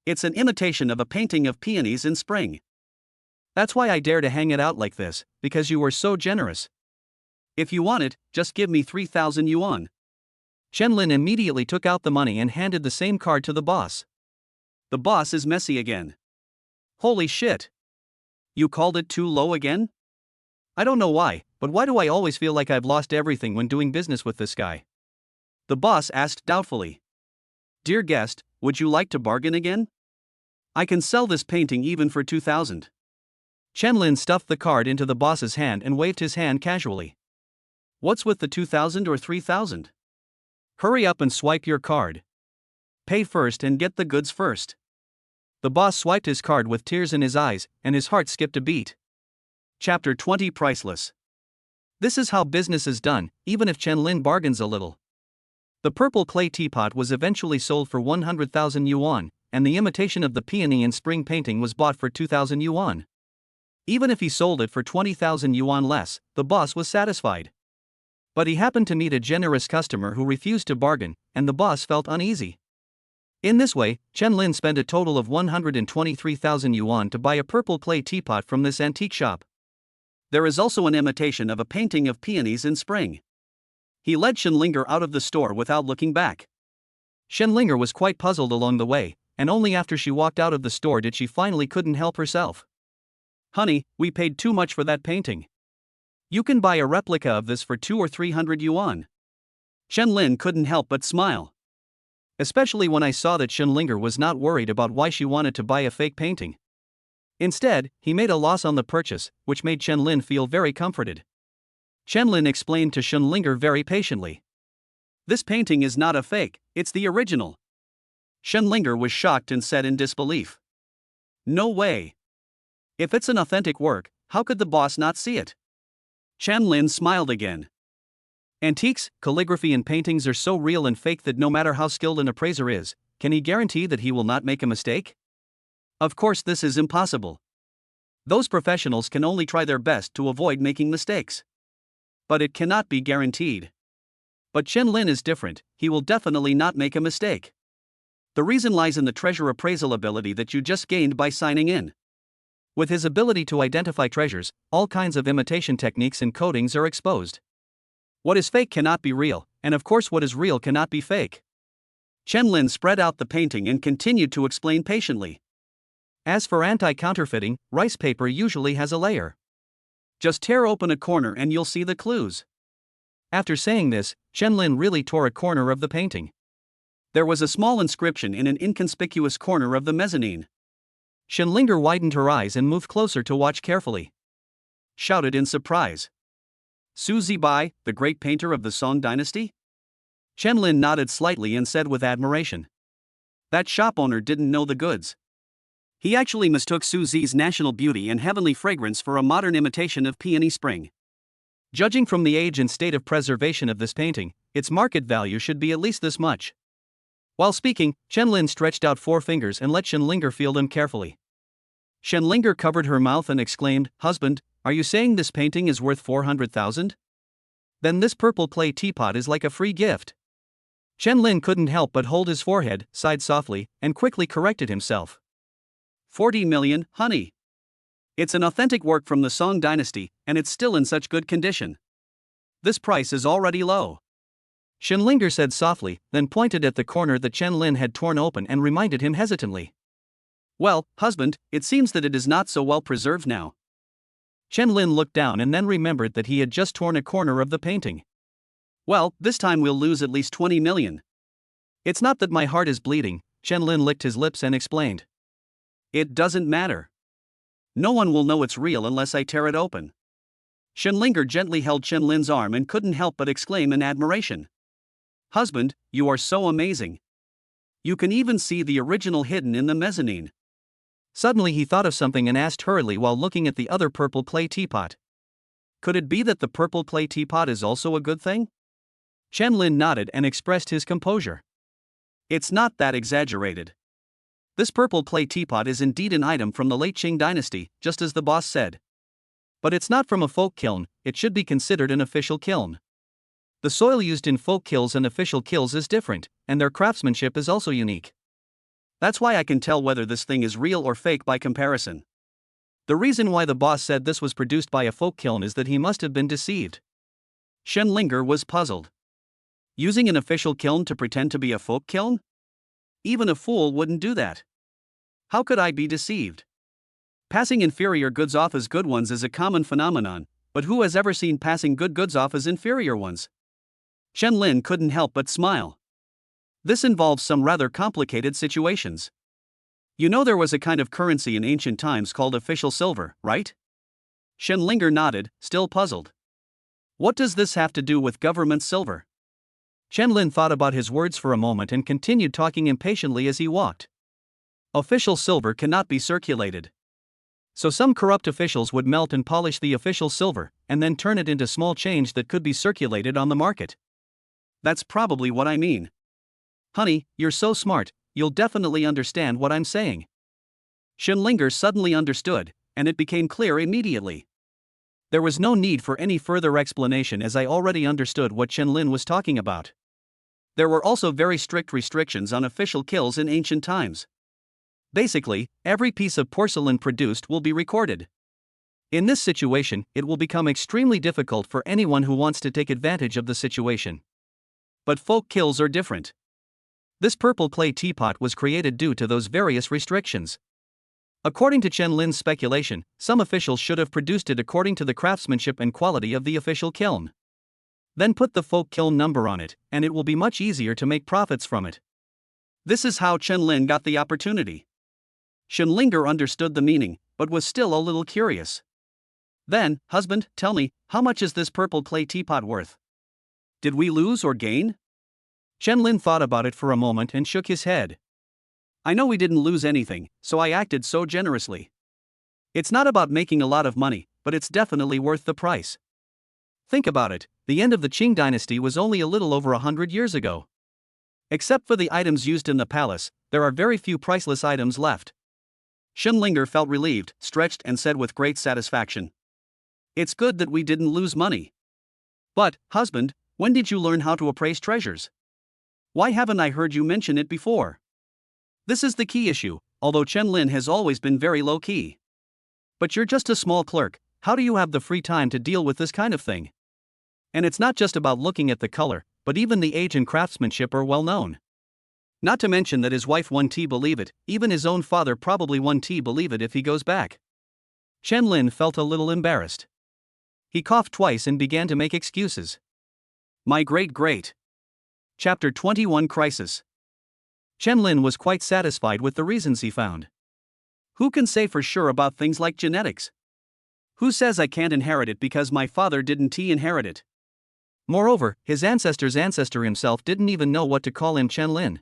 It's an imitation of a painting of peonies in spring. That's why I dare to hang it out like this, because you were so generous. If you want it, just give me 3,000 yuan. Chen-Lin immediately took out the money and handed the same card to the boss. The boss is messy again. Holy shit. You called it too low again? I don't know why, but why do I always feel like I've lost everything when doing business with this guy? The boss asked doubtfully. Dear guest, would you like to bargain again? I can sell this painting even for 2,000. Chen-Lin stuffed the card into the boss's hand and waved his hand casually. What's with the 2,000 or 3,000? Hurry up and swipe your card. Pay first and get the goods first. The boss swiped his card with tears in his eyes, and his heart skipped a beat. Chapter 20 Priceless. This is how business is done, even if Chen-Lin bargains a little. The purple clay teapot was eventually sold for 100,000 yuan, and the imitation of the peony and spring painting was bought for 2,000 yuan. Even if he sold it for 20,000 yuan less, the boss was satisfied. But he happened to meet a generous customer who refused to bargain, and the boss felt uneasy. In this way, Chen-Lin spent a total of 123,000 yuan to buy a purple clay teapot from this antique shop. There is also an imitation of a painting of peonies in spring. He led Shenlinger out of the store without looking back. Shenlinger was quite puzzled along the way, and only after she walked out of the store did she finally couldn't help herself. Honey, we paid too much for that painting. You can buy a replica of this for 200 or 300 yuan. Chen-Lin couldn't help but smile. Especially when I saw that Shenlinger was not worried about why she wanted to buy a fake painting. Instead, he made a loss on the purchase, which made Chen-Lin feel very comforted. Chen-Lin explained to Shenlinger very patiently. This painting is not a fake, it's the original. Shenlinger was shocked and said in disbelief. No way. If it's an authentic work, how could the boss not see it? Chen-Lin smiled again. Antiques, calligraphy and paintings are so real and fake that no matter how skilled an appraiser is, can he guarantee that he will not make a mistake? Of course this is impossible. Those professionals can only try their best to avoid making mistakes. But it cannot be guaranteed. But Chen-Lin is different, he will definitely not make a mistake. The reason lies in the treasure appraisal ability that you just gained by signing in. With his ability to identify treasures, all kinds of imitation techniques and coatings are exposed. What is fake cannot be real, and of course what is real cannot be fake. Chen-Lin spread out the painting and continued to explain patiently. As for anti-counterfeiting, rice paper usually has a layer. Just tear open a corner and you'll see the clues. After saying this, Chen-Lin really tore a corner of the painting. There was a small inscription in an inconspicuous corner of the mezzanine. Shenlinger widened her eyes and moved closer to watch carefully. Shouted in surprise. Su Zibai, the great painter of the Song dynasty? Chen-Lin nodded slightly and said with admiration. That shop owner didn't know the goods. He actually mistook Su Zi's national beauty and heavenly fragrance for a modern imitation of peony spring. Judging from the age and state of preservation of this painting, its market value should be at least this much. While speaking, Chen-Lin stretched out 4 fingers and let Shenlinger feel them carefully. Shenlinger covered her mouth and exclaimed, Husband, are you saying this painting is worth 400,000? Then this purple clay teapot is like a free gift. Chen-Lin couldn't help but hold his forehead, sighed softly, and quickly corrected himself. 40 million, honey. It's an authentic work from the Song dynasty, and it's still in such good condition. This price is already low. Shenlinger said softly, then pointed at the corner that Chen-Lin had torn open and reminded him hesitantly. Well, husband, it seems that it is not so well preserved now. Chen-Lin looked down and then remembered that he had just torn a corner of the painting. Well, this time we'll lose at least 20 million. It's not that my heart is bleeding, Chen-Lin licked his lips and explained. It doesn't matter. No one will know it's real unless I tear it open. Shenlinger gently held Chen-Lin's arm and couldn't help but exclaim in admiration. Husband, you are so amazing. You can even see the original hidden in the mezzanine. Suddenly he thought of something and asked hurriedly while looking at the other purple clay teapot. Could it be that the purple clay teapot is also a good thing? Chen-Lin nodded and expressed his composure. It's not that exaggerated. This purple clay teapot is indeed an item from the late Qing dynasty, just as the boss said. But it's not from a folk kiln, it should be considered an official kiln. The soil used in folk kilns and official kilns is different, and their craftsmanship is also unique. That's why I can tell whether this thing is real or fake by comparison. The reason why the boss said this was produced by a folk kiln is that he must have been deceived. Shenlinger was puzzled. Using an official kiln to pretend to be a folk kiln? Even a fool wouldn't do that. How could I be deceived? Passing inferior goods off as good ones is a common phenomenon, but who has ever seen passing good goods off as inferior ones? Shenlin couldn't help but smile. This involves some rather complicated situations. You know there was a kind of currency in ancient times called official silver, right? Shenlinger nodded, still puzzled. What does this have to do with government silver? Shenlin thought about his words for a moment and continued talking impatiently as he walked. Official silver cannot be circulated. So some corrupt officials would melt and polish the official silver, and then turn it into small change that could be circulated on the market. That's probably what I mean. Honey, you're so smart, you'll definitely understand what I'm saying. Shenlinger suddenly understood, and it became clear immediately. There was no need for any further explanation as I already understood what Shenlin was talking about. There were also very strict restrictions on official kilns in ancient times. Basically, every piece of porcelain produced will be recorded. In this situation, it will become extremely difficult for anyone who wants to take advantage of the situation. But folk kilns are different. This purple clay teapot was created due to those various restrictions. According to Shenlin's speculation, some officials should have produced it according to the craftsmanship and quality of the official kiln. Then put the folk kiln number on it, and it will be much easier to make profits from it. This is how Shenlin got the opportunity. Shenlinger understood the meaning, but was still a little curious. Then, husband, tell me, how much is this purple clay teapot worth? Did we lose or gain? Shenlin thought about it for a moment and shook his head. I know we didn't lose anything, so I acted so generously. It's not about making a lot of money, but it's definitely worth the price. Think about it, the end of the Qing dynasty was only a little over 100 years ago. Except for the items used in the palace, there are very few priceless items left. Shenlinger felt relieved, stretched and said with great satisfaction. It's good that we didn't lose money. But, husband, when did you learn how to appraise treasures? Why haven't I heard you mention it before? This is the key issue, although Shenlin has always been very low-key. But you're just a small clerk, how do you have the free time to deal with this kind of thing? And it's not just about looking at the color, but even the age and craftsmanship are well known. Not to mention that his wife won't believe it, even his own father probably won't believe it if he goes back. Shenlin felt a little embarrassed. He coughed twice and began to make excuses. My great. Chapter 21 Crisis. Shenlin was quite satisfied with the reasons he found. Who can say for sure about things like genetics? Who says I can't inherit it because my father didn't inherit it? Moreover, his ancestor's ancestor himself didn't even know what to call him Shenlin.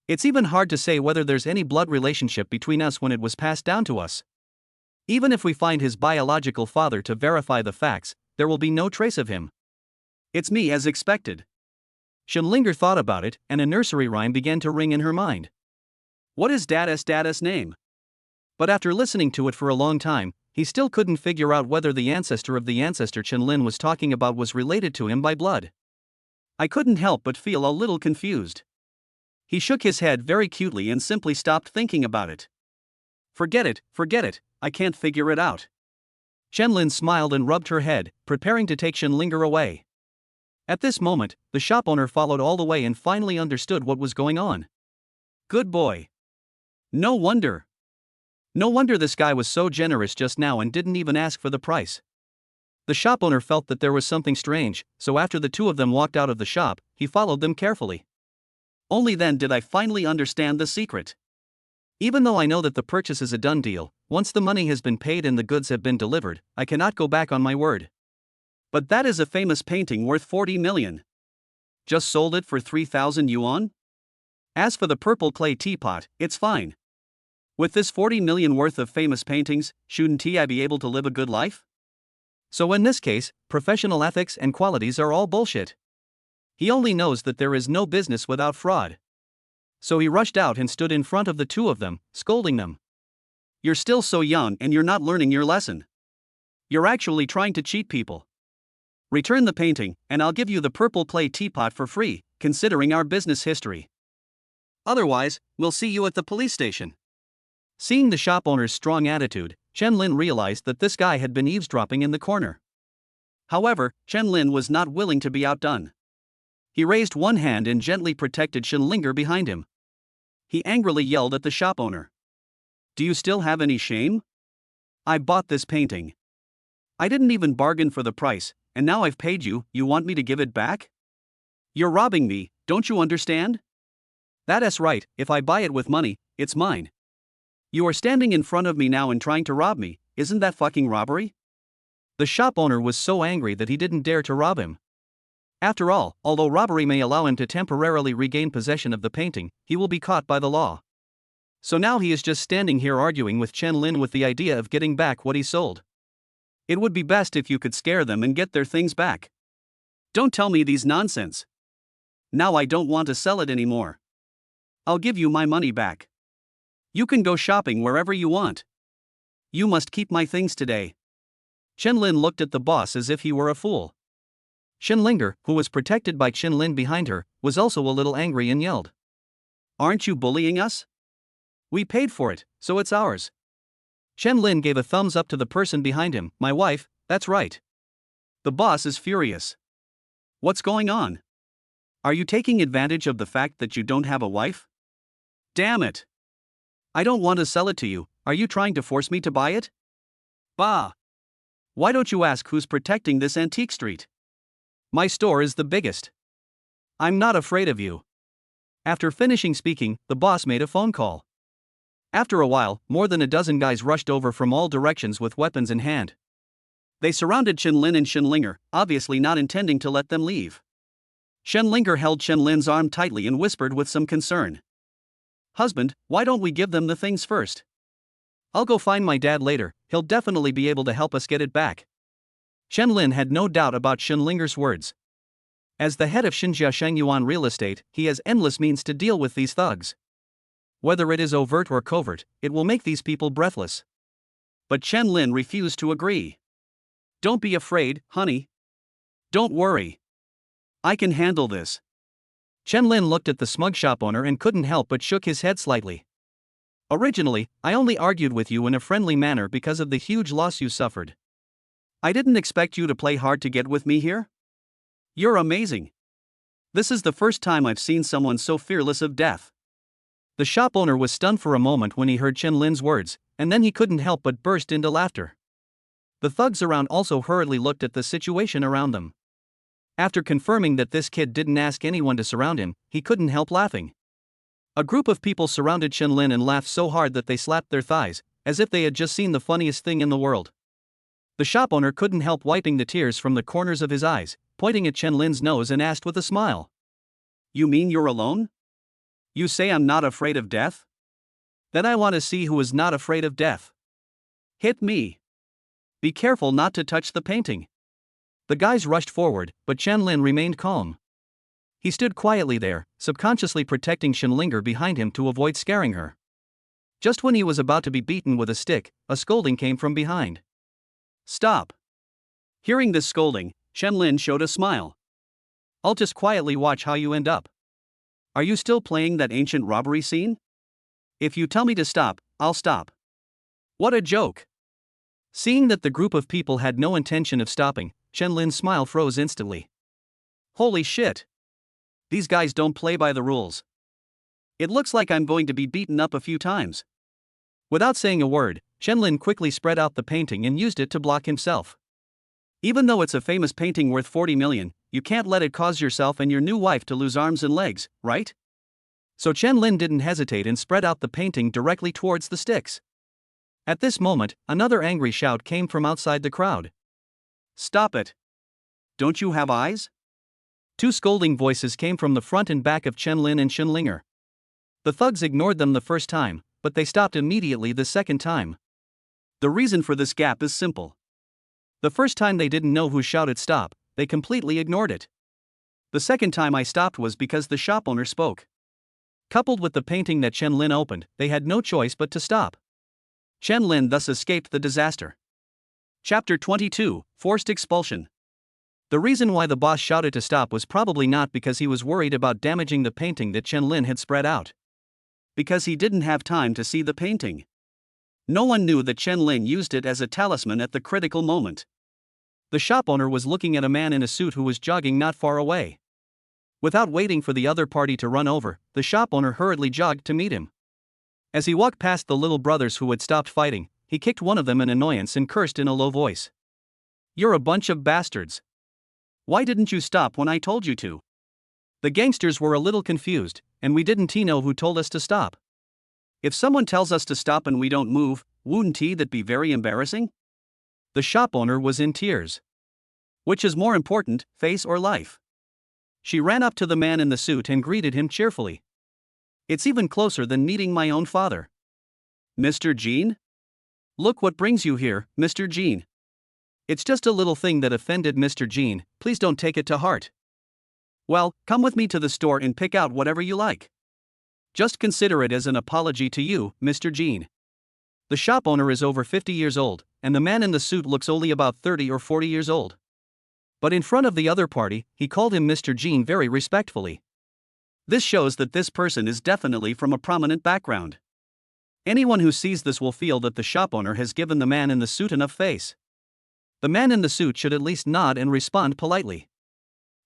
It's even hard to say whether there's any blood relationship between us when it was passed down to us. Even if we find his biological father to verify the facts, there will be no trace of him. It's me as expected. Shenlinger thought about it, and a nursery rhyme began to ring in her mind. What is Dada's name? But after listening to it for a long time, he still couldn't figure out whether the ancestor of the ancestor Shenlin was talking about was related to him by blood. I couldn't help but feel a little confused. He shook his head very cutely and simply stopped thinking about it. Forget it, I can't figure it out. Shenlin smiled and rubbed her head, preparing to take Shenlinger away. At this moment, the shop owner followed all the way and finally understood what was going on. Good boy. No wonder this guy was so generous just now and didn't even ask for the price. The shop owner felt that there was something strange, so after the two of them walked out of the shop, he followed them carefully. Only then did I finally understand the secret. Even though I know that the purchase is a done deal, once the money has been paid and the goods have been delivered, I cannot go back on my word. But that is a famous painting worth 40 million. Just sold it for 3,000 yuan? As for the purple clay teapot, it's fine. With this 40 million worth of famous paintings, shouldn't I be able to live a good life? So in this case, professional ethics and qualities are all bullshit. He only knows that there is no business without fraud. So he rushed out and stood in front of the two of them, scolding them. You're still so young and you're not learning your lesson. You're actually trying to cheat people. Return the painting, and I'll give you the purple clay teapot for free, considering our business history. Otherwise, we'll see you at the police station. Seeing the shop owner's strong attitude, Chen Lin realized that this guy had been eavesdropping in the corner. However, Chen Lin was not willing to be outdone. He raised one hand and gently protected Chen Linger behind him. He angrily yelled at the shop owner. Do you still have any shame? I bought this painting. I didn't even bargain for the price, and now I've paid you, you want me to give it back? You're robbing me, don't you understand? That's right, if I buy it with money, it's mine. You are standing in front of me now and trying to rob me, isn't that fucking robbery? The shop owner was so angry that he didn't dare to rob him. After all, although robbery may allow him to temporarily regain possession of the painting, he will be caught by the law. So now he is just standing here arguing with Chen Lin with the idea of getting back what he sold. It would be best if you could scare them and get their things back. Don't tell me these nonsense. Now I don't want to sell it anymore. I'll give you my money back. You can go shopping wherever you want. You must keep my things today. Chen Lin looked at the boss as if he were a fool. Chen Linger, who was protected by Chen Lin behind her, was also a little angry and yelled. Aren't you bullying us? We paid for it, so it's ours. Chen Lin gave a thumbs up to the person behind him. My wife, that's right. The boss is furious. What's going on? Are you taking advantage of the fact that you don't have a wife? Damn it. I don't want to sell it to you, are you trying to force me to buy it? Bah! Why don't you ask who's protecting this antique street? My store is the biggest. I'm not afraid of you. After finishing speaking, the boss made a phone call. After a while, more than a dozen guys rushed over from all directions with weapons in hand. They surrounded Chen Lin and Chen Linger, obviously not intending to let them leave. Chen Linger held Chen Lin's arm tightly and whispered with some concern. Husband, why don't we give them the things first? I'll go find my dad later, he'll definitely be able to help us get it back. Chen Lin had no doubt about Chen Linger's words. As the head of Xinjia Shengyuan Real Estate, he has endless means to deal with these thugs. Whether it is overt or covert, it will make these people breathless. But Chen Lin refused to agree. Don't be afraid, honey. Don't worry. I can handle this. Chen Lin looked at the smug shop owner and couldn't help but shook his head slightly. Originally, I only argued with you in a friendly manner because of the huge loss you suffered. I didn't expect you to play hard to get with me here. You're amazing. This is the first time I've seen someone so fearless of death. The shop owner was stunned for a moment when he heard Chen Lin's words, and then he couldn't help but burst into laughter. The thugs around also hurriedly looked at the situation around them. After confirming that this kid didn't ask anyone to surround him, he couldn't help laughing. A group of people surrounded Chen Lin and laughed so hard that they slapped their thighs, as if they had just seen the funniest thing in the world. The shop owner couldn't help wiping the tears from the corners of his eyes, pointing at Chen Lin's nose and asked with a smile. You mean you're alone? You say I'm not afraid of death? Then I want to see who is not afraid of death. Hit me. Be careful not to touch the painting. The guys rushed forward, but Chen Lin remained calm. He stood quietly there, subconsciously protecting Chen Linger behind him to avoid scaring her. Just when he was about to be beaten with a stick, a scolding came from behind. Stop. Hearing this scolding, Chen Lin showed a smile. I'll just quietly watch how you end up. Are you still playing that ancient robbery scene? If you tell me to stop, I'll stop. What a joke. Seeing that the group of people had no intention of stopping, Chen Lin's smile froze instantly. Holy shit. These guys don't play by the rules. It looks like I'm going to be beaten up a few times. Without saying a word, Chen Lin quickly spread out the painting and used it to block himself. Even though it's a famous painting worth 40 million, you can't let it cause yourself and your new wife to lose arms and legs, right? So Chen Lin didn't hesitate and spread out the painting directly towards the sticks. At this moment, another angry shout came from outside the crowd. Stop it! Don't you have eyes? Two scolding voices came from the front and back of Chen Lin and Chen Linger. The thugs ignored them the first time, but they stopped immediately the second time. The reason for this gap is simple. The first time they didn't know who shouted stop, they completely ignored it. The second time I stopped was because the shop owner spoke. Coupled with the painting that Chen Lin opened, they had no choice but to stop. Chen Lin thus escaped the disaster. Chapter 22, Forced Expulsion. The reason why the boss shouted to stop was probably not because he was worried about damaging the painting that Chen Lin had spread out. Because he didn't have time to see the painting. No one knew that Chen Lin used it as a talisman at the critical moment. The shop owner was looking at a man in a suit who was jogging not far away. Without waiting for the other party to run over, the shop owner hurriedly jogged to meet him. As he walked past the little brothers who had stopped fighting, he kicked one of them in annoyance and cursed in a low voice. "You're a bunch of bastards. Why didn't you stop when I told you to?" The gangsters were a little confused, and we didn't know who told us to stop. If someone tells us to stop and we don't move, wouldn't that be very embarrassing? The shop owner was in tears. Which is more important, face or life? She ran up to the man in the suit and greeted him cheerfully. "It's even closer than meeting my own father." "Mr. Jean? Look what brings you here, Mr. Jean." "It's just a little thing that offended Mr. Jean, please don't take it to heart." "Well, come with me to the store and pick out whatever you like. Just consider it as an apology to you, Mr. Jean." The shop owner is over 50 years old, and the man in the suit looks only about 30 or 40 years old. But in front of the other party, he called him Mr. Jean very respectfully. This shows that this person is definitely from a prominent background. Anyone who sees this will feel that the shop owner has given the man in the suit enough face. The man in the suit should at least nod and respond politely.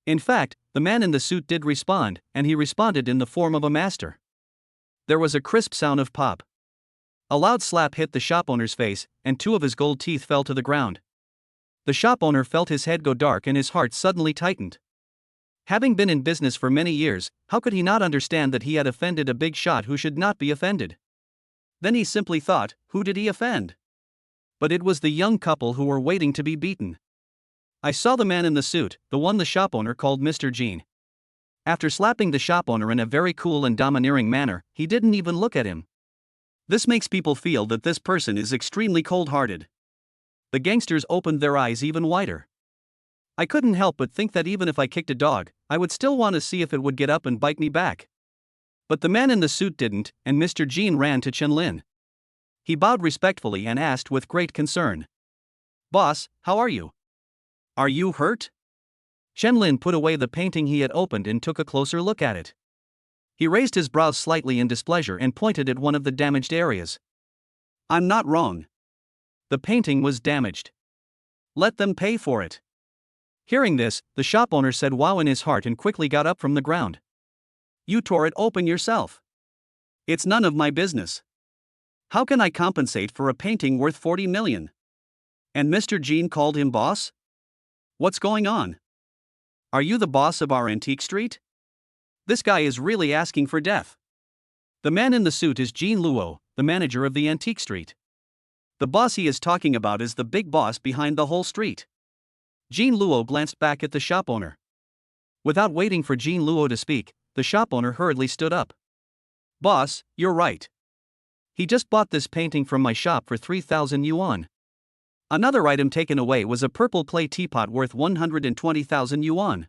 In fact, the man in the suit did respond, and he responded in the form of a master. There was a crisp sound of pop. A loud slap hit the shop owner's face, and two of his gold teeth fell to the ground. The shop owner felt his head go dark and his heart suddenly tightened. Having been in business for many years, how could he not understand that he had offended a big shot who should not be offended? Then he simply thought, who did he offend? But it was the young couple who were waiting to be beaten. I saw the man in the suit, the one the shop owner called Mr. Jean. After slapping the shop owner in a very cool and domineering manner, he didn't even look at him. This makes people feel that this person is extremely cold-hearted. The gangsters opened their eyes even wider. I couldn't help but think that even if I kicked a dog, I would still want to see if it would get up and bite me back. But the man in the suit didn't, and Mr. Jean ran to Chen Lin. He bowed respectfully and asked with great concern, "Boss, how are you? Are you hurt?" Chen Lin put away the painting he had opened and took a closer look at it. He raised his brows slightly in displeasure and pointed at one of the damaged areas. "I'm not wrong. The painting was damaged. Let them pay for it." Hearing this, the shop owner said wow in his heart and quickly got up from the ground. "You tore it open yourself. It's none of my business. How can I compensate for a painting worth 40 million? And Mr. Jean called him boss? What's going on? Are you the boss of our antique street? This guy is really asking for death." The man in the suit is Jean Luo, the manager of the antique street. The boss he is talking about is the big boss behind the whole street. Jean Luo glanced back at the shop owner. Without waiting for Jean Luo to speak, the shop owner hurriedly stood up. "Boss, you're right. He just bought this painting from my shop for 3,000 yuan. Another item taken away was a purple clay teapot worth 120,000 yuan.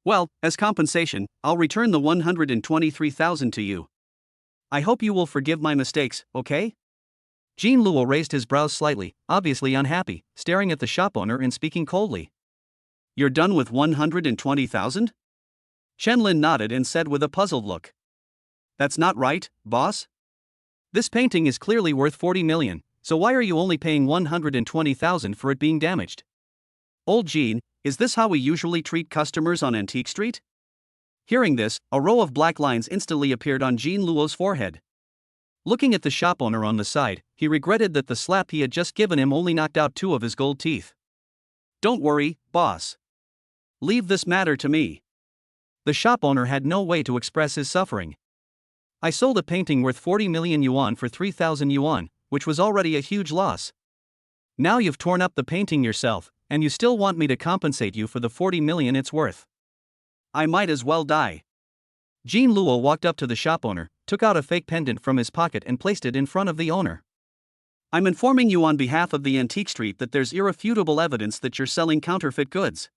Well, as compensation, I'll return the 123,000 to you. I hope you will forgive my mistakes, okay?" Jean Luo raised his brows slightly, obviously unhappy, staring at the shop owner and speaking coldly. "You're done with 120,000? Chen Lin nodded and said with a puzzled look. "That's not right, boss. This painting is clearly worth 40 million, so why are you only paying 120,000 for it being damaged? Old Jean, is this how we usually treat customers on Antique Street?" Hearing this, a row of black lines instantly appeared on Jean Luo's forehead. Looking at the shop owner on the side, he regretted that the slap he had just given him only knocked out two of his gold teeth. "Don't worry, boss. Leave this matter to me." The shop owner had no way to express his suffering. "I sold a painting worth 40 million yuan for 3,000 yuan, which was already a huge loss. Now you've torn up the painting yourself, and you still want me to compensate you for the 40 million it's worth. I might as well die." Jean Luo walked up to the shop owner, took out a fake pendant from his pocket and placed it in front of the owner. "I'm informing you on behalf of the Antique Street that there's irrefutable evidence that you're selling counterfeit goods.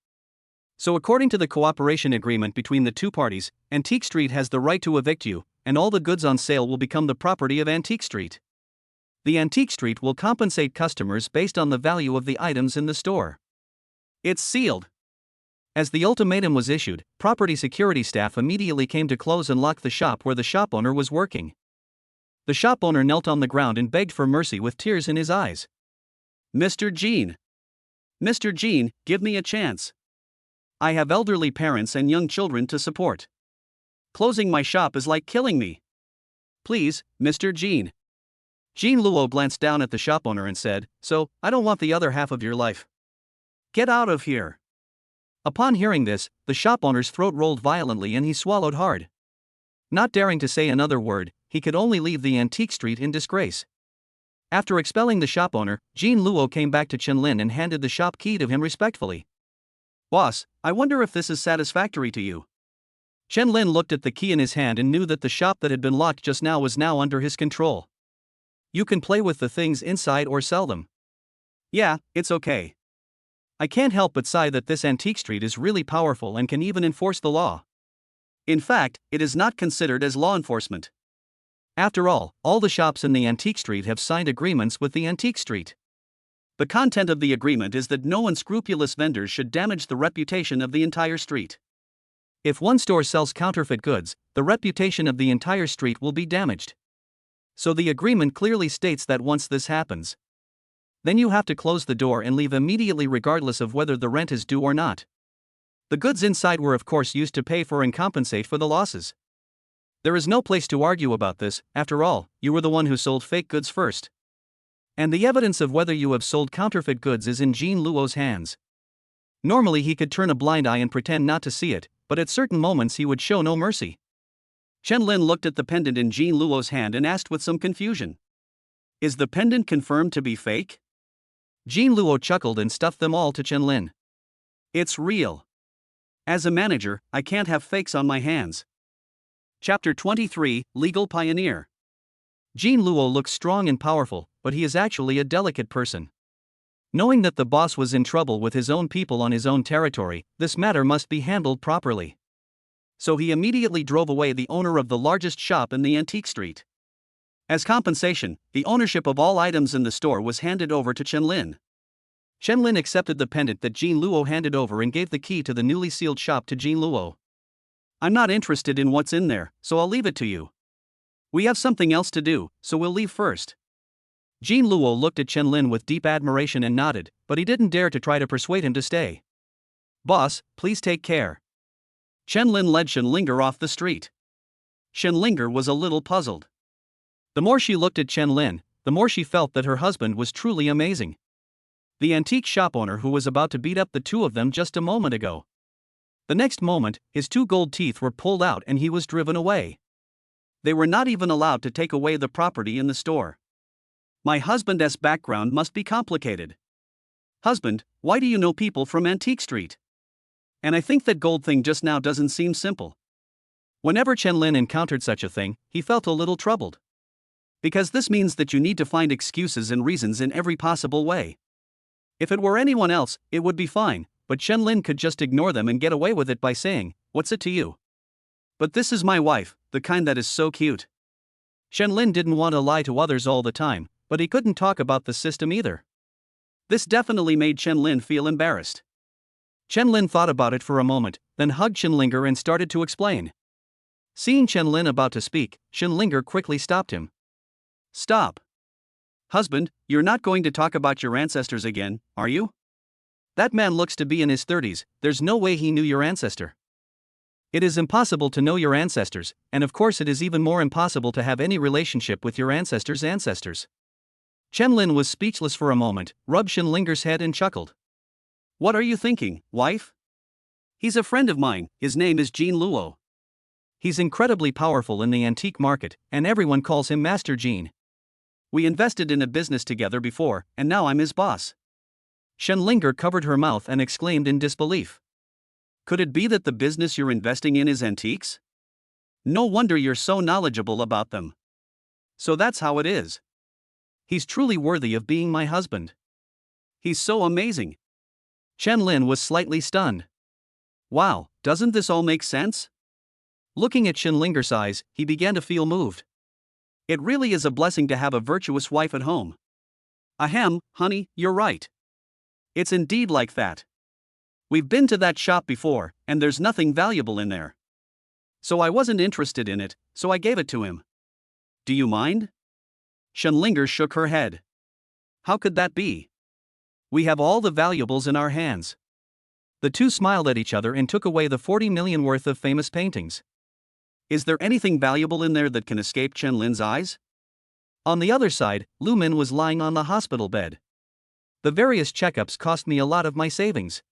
So according to the cooperation agreement between the two parties, Antique Street has the right to evict you, and all the goods on sale will become the property of Antique Street. The Antique Street will compensate customers based on the value of the items in the store. It's sealed." As the ultimatum was issued, property security staff immediately came to close and lock the shop where the shop owner was working. The shop owner knelt on the ground and begged for mercy with tears in his eyes. Mr. Jean. Mr. Jean, give me a chance. I have elderly parents and young children to support. Closing my shop is like killing me. Please, Mr. Jean. Jean Luo glanced down at the shop owner and said, "So, I don't want the other half of your life. Get out of here." Upon hearing this, the shop owner's throat rolled violently and he swallowed hard. Not daring to say another word, he could only leave the antique street in disgrace. After expelling the shop owner, Jean Luo came back to Chen Lin and handed the shop key to him respectfully. "Boss, I wonder if this is satisfactory to you." Chen Lin looked at the key in his hand and knew that the shop that had been locked just now was now under his control. "You can play with the things inside or sell them." "Yeah, it's okay. I can't help but sigh that this antique street is really powerful and can even enforce the law. In fact, it is not considered as law enforcement. After all the shops in the antique street have signed agreements with the antique street. The content of the agreement is that no unscrupulous vendors should damage the reputation of the entire street. If one store sells counterfeit goods, the reputation of the entire street will be damaged. So the agreement clearly states that once this happens, then you have to close the door and leave immediately regardless of whether the rent is due or not. The goods inside were of course used to pay for and compensate for the losses. There is no place to argue about this, after all, you were the one who sold fake goods first. And the evidence of whether you have sold counterfeit goods is in Jean Luo's hands. Normally he could turn a blind eye and pretend not to see it, but at certain moments he would show no mercy. Chen Lin looked at the pendant in Jean Luo's hand and asked with some confusion. "Is the pendant confirmed to be fake?" Jean Luo chuckled and stuffed them all to Chen Lin. "It's real. As a manager, I can't have fakes on my hands." Chapter 23, Legal Pioneer. Jean Luo looks strong and powerful, but he is actually a delicate person. Knowing that the boss was in trouble with his own people on his own territory, this matter must be handled properly. So he immediately drove away the owner of the largest shop in the antique street. As compensation, the ownership of all items in the store was handed over to Chen Lin. Chen Lin accepted the pendant that Jean Luo handed over and gave the key to the newly sealed shop to Jean Luo. "I'm not interested in what's in there, so I'll leave it to you. We have something else to do, so we'll leave first." Jean Luo looked at Chen Lin with deep admiration and nodded, but he didn't dare to try to persuade him to stay. "Boss, please take care." Chen Lin led Shenlinger off the street. Shenlinger was a little puzzled. The more she looked at Chen Lin, the more she felt that her husband was truly amazing. The antique shop owner who was about to beat up the two of them just a moment ago. The next moment, his two gold teeth were pulled out and he was driven away. They were not even allowed to take away the property in the store. My husband's background must be complicated. Husband, why do you know people from Antique Street? And I think that gold thing just now doesn't seem simple. Whenever Chen Lin encountered such a thing, he felt a little troubled. Because this means that you need to find excuses and reasons in every possible way. If it were anyone else, it would be fine, but Chen Lin could just ignore them and get away with it by saying, "What's it to you? But this is my wife, the kind that is so cute." Chen Lin didn't want to lie to others all the time, but he couldn't talk about the system either. This definitely made Chen Lin feel embarrassed. Chen Lin thought about it for a moment, then hugged Shenlinger and started to explain. Seeing Chen Lin about to speak, Shenlinger quickly stopped him. "Stop. Husband, you're not going to talk about your ancestors again, are you? That man looks to be in his 30s, there's no way he knew your ancestor. It is impossible to know your ancestors, and of course it is even more impossible to have any relationship with your ancestors' ancestors." Chen Lin was speechless for a moment, rubbed Shenlinger's head and chuckled. "What are you thinking, wife? He's a friend of mine, his name is Jean Luo. He's incredibly powerful in the antique market, and everyone calls him Master Jean. We invested in a business together before, and now I'm his boss." Shenlinger covered her mouth and exclaimed in disbelief. "Could it be that the business you're investing in is antiques? No wonder you're so knowledgeable about them. So that's how it is. He's truly worthy of being my husband. He's so amazing." Chen Lin was slightly stunned. Wow, doesn't this all make sense? Looking at Shenlinger's eyes, he began to feel moved. It really is a blessing to have a virtuous wife at home. Ahem, honey, you're right. It's indeed like that. We've been to that shop before, and there's nothing valuable in there. So I wasn't interested in it, so I gave it to him. Do you mind? Shenlinger shook her head. How could that be? We have all the valuables in our hands. The two smiled at each other and took away the 40 million worth of famous paintings. Is there anything valuable in there that can escape Chen Lin's eyes? On the other side, Lu Min was lying on the hospital bed. The various checkups cost me a lot of my savings.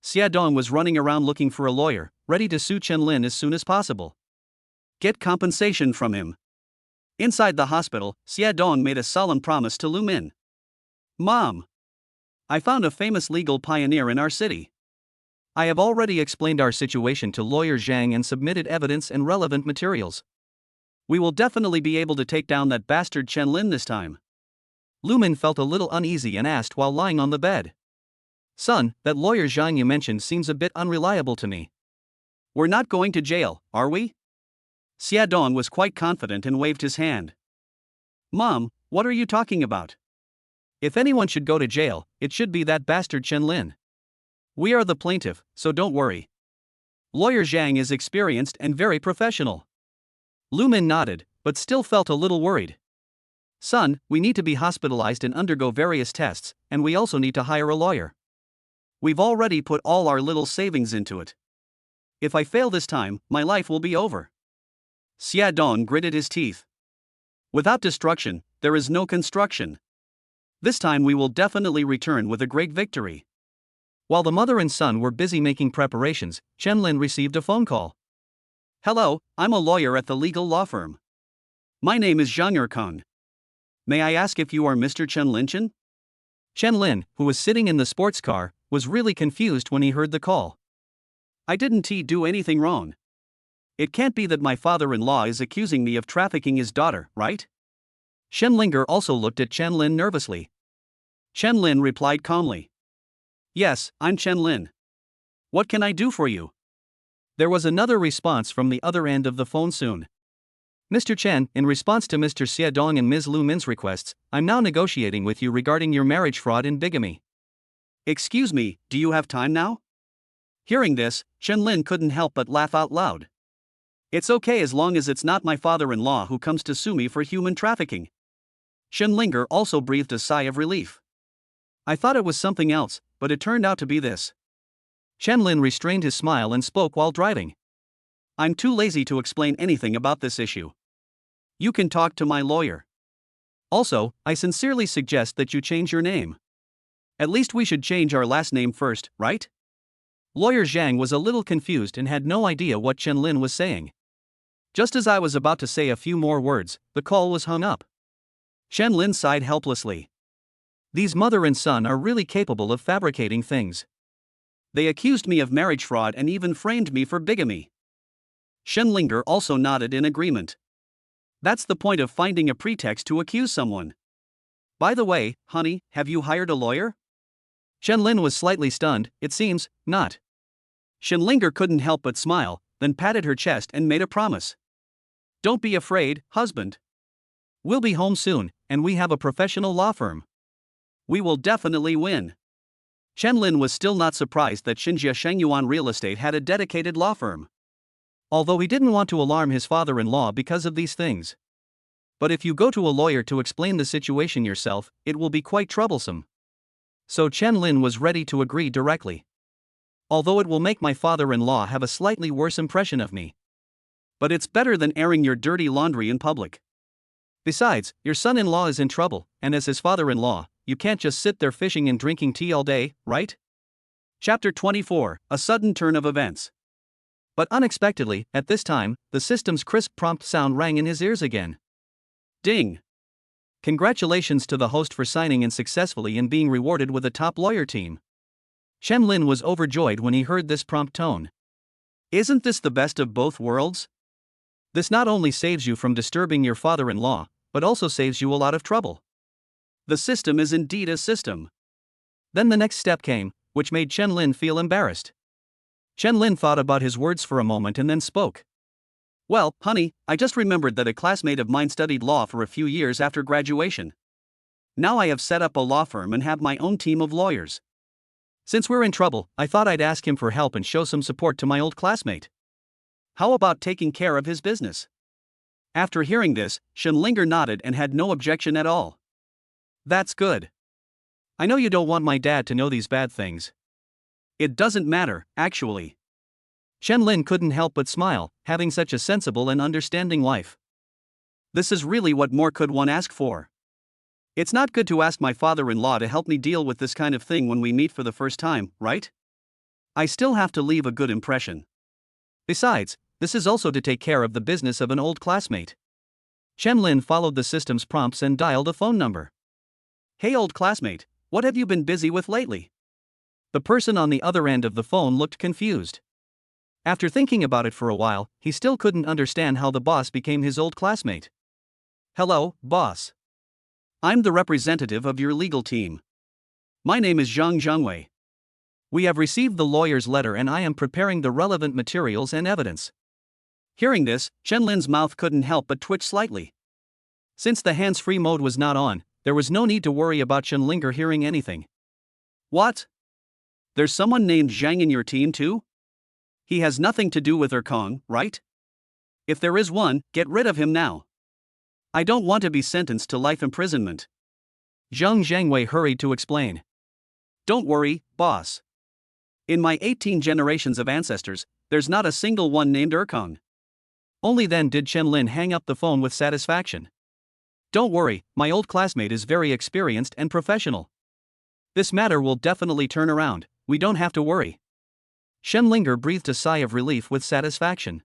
Xia Dong was running around looking for a lawyer, ready to sue Chen Lin as soon as possible. Get compensation from him. Inside the hospital, Xia Dong made a solemn promise to Lu Min. Mom! I found a famous legal pioneer in our city. I have already explained our situation to lawyer Zhang and submitted evidence and relevant materials. We will definitely be able to take down that bastard Chen Lin this time. Lu Min felt a little uneasy and asked while lying on the bed. Son, that lawyer Zhang you mentioned seems a bit unreliable to me. We're not going to jail, are we? Xia Dong was quite confident and waved his hand. Mom, what are you talking about? If anyone should go to jail, it should be that bastard Chen Lin. We are the plaintiff, so don't worry. Lawyer Zhang is experienced and very professional. Lu Min nodded, but still felt a little worried. Son, we need to be hospitalized and undergo various tests, and we also need to hire a lawyer. We've already put all our little savings into it. If I fail this time, my life will be over. Xia Dong gritted his teeth. Without destruction, there is no construction. This time we will definitely return with a great victory. While the mother and son were busy making preparations, Chen Lin received a phone call. Hello, I'm a lawyer at the legal law firm. My name is Zhang Erkong. May I ask if you are Mr. Chen Linchen? Chen Lin, who was sitting in the sports car, was really confused when he heard the call. I didn't do anything wrong. It can't be that my father-in-law is accusing me of trafficking his daughter, right? Shenlinger also looked at Chen Lin nervously. Chen Lin replied calmly. Yes, I'm Chen Lin. What can I do for you? There was another response from the other end of the phone soon. Mr. Chen, in response to Mr. Xia Dong and Ms. Lu Min's requests, I'm now negotiating with you regarding your marriage fraud and bigamy. Excuse me, do you have time now? Hearing this, Chen Lin couldn't help but laugh out loud. It's okay as long as it's not my father-in-law who comes to sue me for human trafficking. Shenlinger also breathed a sigh of relief. I thought it was something else, but it turned out to be this. Chen Lin restrained his smile and spoke while driving. I'm too lazy to explain anything about this issue. You can talk to my lawyer. Also, I sincerely suggest that you change your name. At least we should change our last name first, right? Lawyer Zhang was a little confused and had no idea what Chen Lin was saying. Just as I was about to say a few more words, the call was hung up. Chen Lin sighed helplessly. These mother and son are really capable of fabricating things. They accused me of marriage fraud and even framed me for bigamy. Shenlinger also nodded in agreement. That's the point of finding a pretext to accuse someone. By the way, honey, have you hired a lawyer? Chen Lin was slightly stunned, it seems, not. Shenlinger couldn't help but smile, then patted her chest and made a promise. Don't be afraid, husband. We'll be home soon, and we have a professional law firm. We will definitely win. Chen Lin was still not surprised that Xinjia Shengyuan Real Estate had a dedicated law firm. Although he didn't want to alarm his father-in-law because of these things. But if you go to a lawyer to explain the situation yourself, it will be quite troublesome. So Chen Lin was ready to agree directly. Although it will make my father-in-law have a slightly worse impression of me. But it's better than airing your dirty laundry in public. Besides, your son-in-law is in trouble, and as his father-in-law, you can't just sit there fishing and drinking tea all day, right? Chapter 24, A Sudden Turn of Events. But unexpectedly, at this time, the system's crisp prompt sound rang in his ears again. Ding! Congratulations to the host for signing in successfully and being rewarded with a top lawyer team. Chen Lin was overjoyed when he heard this prompt tone. Isn't this the best of both worlds? This not only saves you from disturbing your father-in-law, but also saves you a lot of trouble. The system is indeed a system. Then the next step came, which made Chen Lin feel embarrassed. Chen Lin thought about his words for a moment and then spoke. Well, honey, I just remembered that a classmate of mine studied law for a few years after graduation. Now I have set up a law firm and have my own team of lawyers. Since we're in trouble, I thought I'd ask him for help and show some support to my old classmate. How about taking care of his business? After hearing this, Shenlinger nodded and had no objection at all. That's good. I know you don't want my dad to know these bad things. It doesn't matter, actually. Shenlin couldn't help but smile, having such a sensible and understanding wife. This is really what more could one ask for. It's not good to ask my father-in-law to help me deal with this kind of thing when we meet for the first time, right? I still have to leave a good impression. Besides, this is also to take care of the business of an old classmate. Shenlin followed the system's prompts and dialed a phone number. Hey old classmate, what have you been busy with lately? The person on the other end of the phone looked confused. After thinking about it for a while, he still couldn't understand how the boss became his old classmate. Hello, boss. I'm the representative of your legal team. My name is Zhang Zhengwei. We have received the lawyer's letter and I am preparing the relevant materials and evidence. Hearing this, Shenlin's mouth couldn't help but twitch slightly. Since the hands-free mode was not on, there was no need to worry about Shenlinger hearing anything. What? There's someone named Zhang in your team too? He has nothing to do with Erkong, right? If there is one, get rid of him now. I don't want to be sentenced to life imprisonment. Zhang Zhengwei hurried to explain. Don't worry, boss. In my 18 generations of ancestors, there's not a single one named Erkong. Only then did Shenlin hang up the phone with satisfaction. Don't worry, my old classmate is very experienced and professional. This matter will definitely turn around, we don't have to worry. Shenlinger breathed a sigh of relief with satisfaction.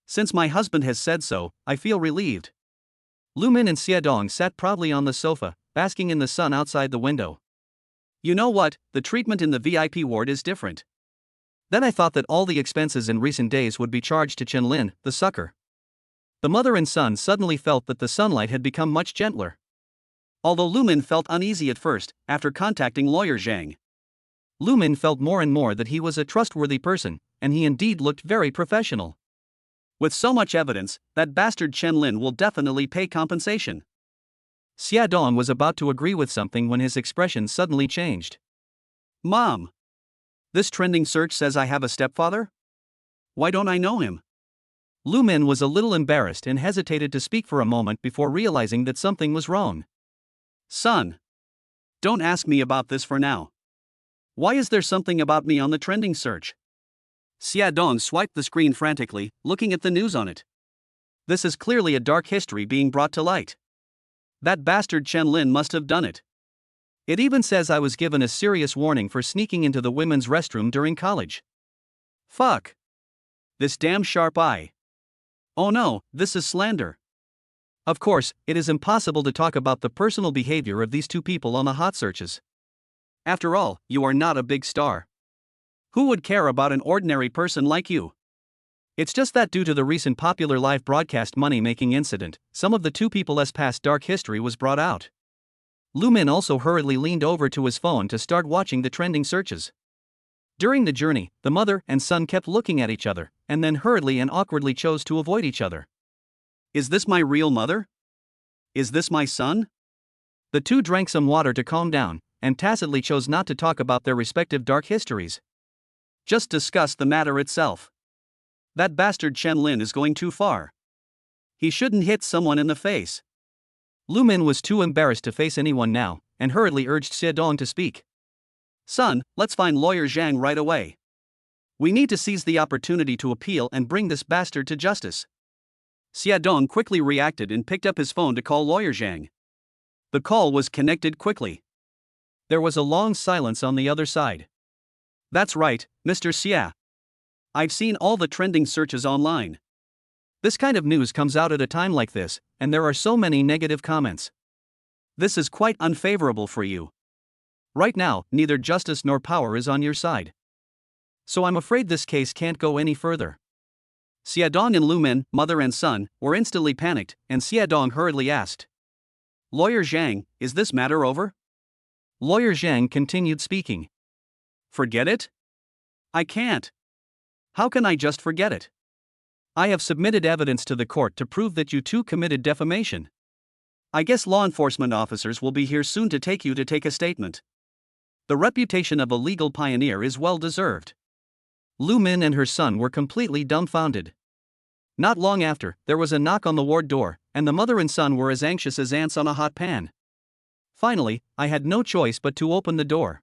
Since my husband has said so, I feel relieved. Lumin and Xiaodong sat proudly on the sofa, basking in the sun outside the window. You know what, the treatment in the VIP ward is different. Then I thought that all the expenses in recent days would be charged to Shenlin, the sucker. The mother and son suddenly felt that the sunlight had become much gentler. Although Lumin felt uneasy at first, after contacting lawyer Zhang. Lumin felt more and more that he was a trustworthy person, and he indeed looked very professional. With so much evidence, that bastard Shenlin will definitely pay compensation. Xiaodong was about to agree with something when his expression suddenly changed. Mom! This trending search says I have a stepfather? Why don't I know him? Lumin was a little embarrassed and hesitated to speak for a moment before realizing that something was wrong. Son! Don't ask me about this for now. Why is there something about me on the trending search? Xiaodong swiped the screen frantically, looking at the news on it. This is clearly a dark history being brought to light. That bastard Shenlin must have done it. It even says I was given a serious warning for sneaking into the women's restroom during college. Fuck. This damn sharp eye. Oh no, this is slander. Of course, it is impossible to talk about the personal behavior of these two people on the hot searches. After all, you are not a big star. Who would care about an ordinary person like you? It's just that due to the recent popular live broadcast money-making incident, some of the two people's past dark history was brought out. Lumin also hurriedly leaned over to his phone to start watching the trending searches. During the journey, the mother and son kept looking at each other, and then hurriedly and awkwardly chose to avoid each other. Is this my real mother? Is this my son? The two drank some water to calm down, and tacitly chose not to talk about their respective dark histories. Just discuss the matter itself. That bastard Shenlin is going too far. He shouldn't hit someone in the face. Lumin was too embarrassed to face anyone now, and hurriedly urged Xiaodong to speak. Son, let's find lawyer Zhang right away. We need to seize the opportunity to appeal and bring this bastard to justice. Xiaodong quickly reacted and picked up his phone to call lawyer Zhang. The call was connected quickly. There was a long silence on the other side. That's right, Mr. Xia. I've seen all the trending searches online. This kind of news comes out at a time like this, and there are so many negative comments. This is quite unfavorable for you. Right now, neither justice nor power is on your side. So I'm afraid this case can't go any further. Xiaodong and Lumin, mother and son, were instantly panicked, and Xiaodong hurriedly asked. Lawyer Zhang, is this matter over? Lawyer Zhang continued speaking. Forget it? I can't. How can I just forget it? I have submitted evidence to the court to prove that you two committed defamation. I guess law enforcement officers will be here soon to take a statement. The reputation of a legal pioneer is well deserved. Lumin and her son were completely dumbfounded. Not long after, there was a knock on the ward door, and the mother and son were as anxious as ants on a hot pan. Finally, I had no choice but to open the door.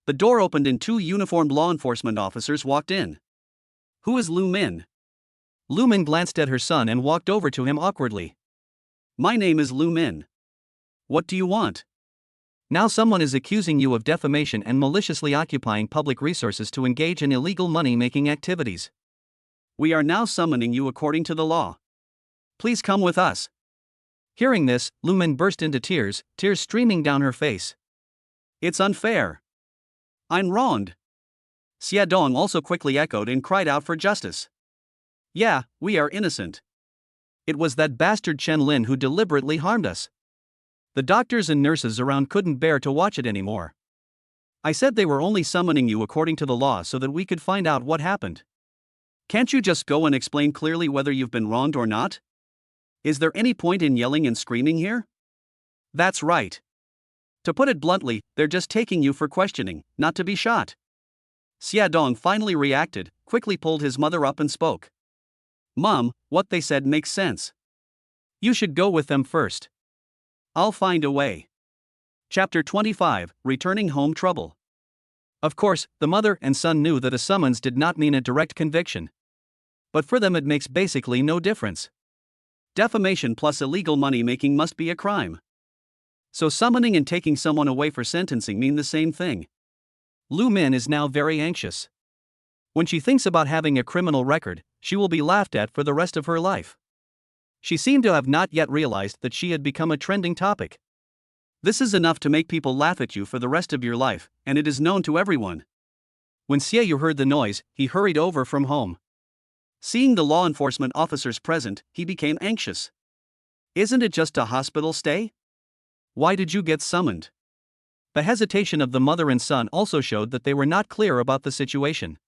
The door opened and two uniformed law enforcement officers walked in. "Who is Lu Min?" Lu Min glanced at her son and walked over to him awkwardly. "My name is Lu Min. What do you want?" "Now someone is accusing you of defamation and maliciously occupying public resources to engage in illegal money-making activities. We are now summoning you according to the law. Please come with us." Hearing this, Lu Min burst into tears, tears streaming down her face. "It's unfair. I'm wronged." Xia Dong also quickly echoed and cried out for justice. "Yeah, we are innocent. It was that bastard Chen Lin who deliberately harmed us. The doctors and nurses around couldn't bear to watch it anymore. I said they were only summoning you according to the law so that we could find out what happened. Can't you just go and explain clearly whether you've been wronged or not? Is there any point in yelling and screaming here?" "That's right. To put it bluntly, they're just taking you for questioning, not to be shot." Xia Dong finally reacted, quickly pulled his mother up and spoke. "Mom, what they said makes sense. You should go with them first. I'll find a way." Chapter 25, Returning Home Trouble. Of course, the mother and son knew that a summons did not mean a direct conviction. But for them it makes basically no difference. Defamation plus illegal money-making must be a crime. So summoning and taking someone away for sentencing mean the same thing. Lu Min is now very anxious. When she thinks about having a criminal record, she will be laughed at for the rest of her life. She seemed to have not yet realized that she had become a trending topic. This is enough to make people laugh at you for the rest of your life, and it is known to everyone. When Xie Yu heard the noise, he hurried over from home. Seeing the law enforcement officers present, he became anxious. "Isn't it just a hospital stay? Why did you get summoned?" The hesitation of the mother and son also showed that they were not clear about the situation.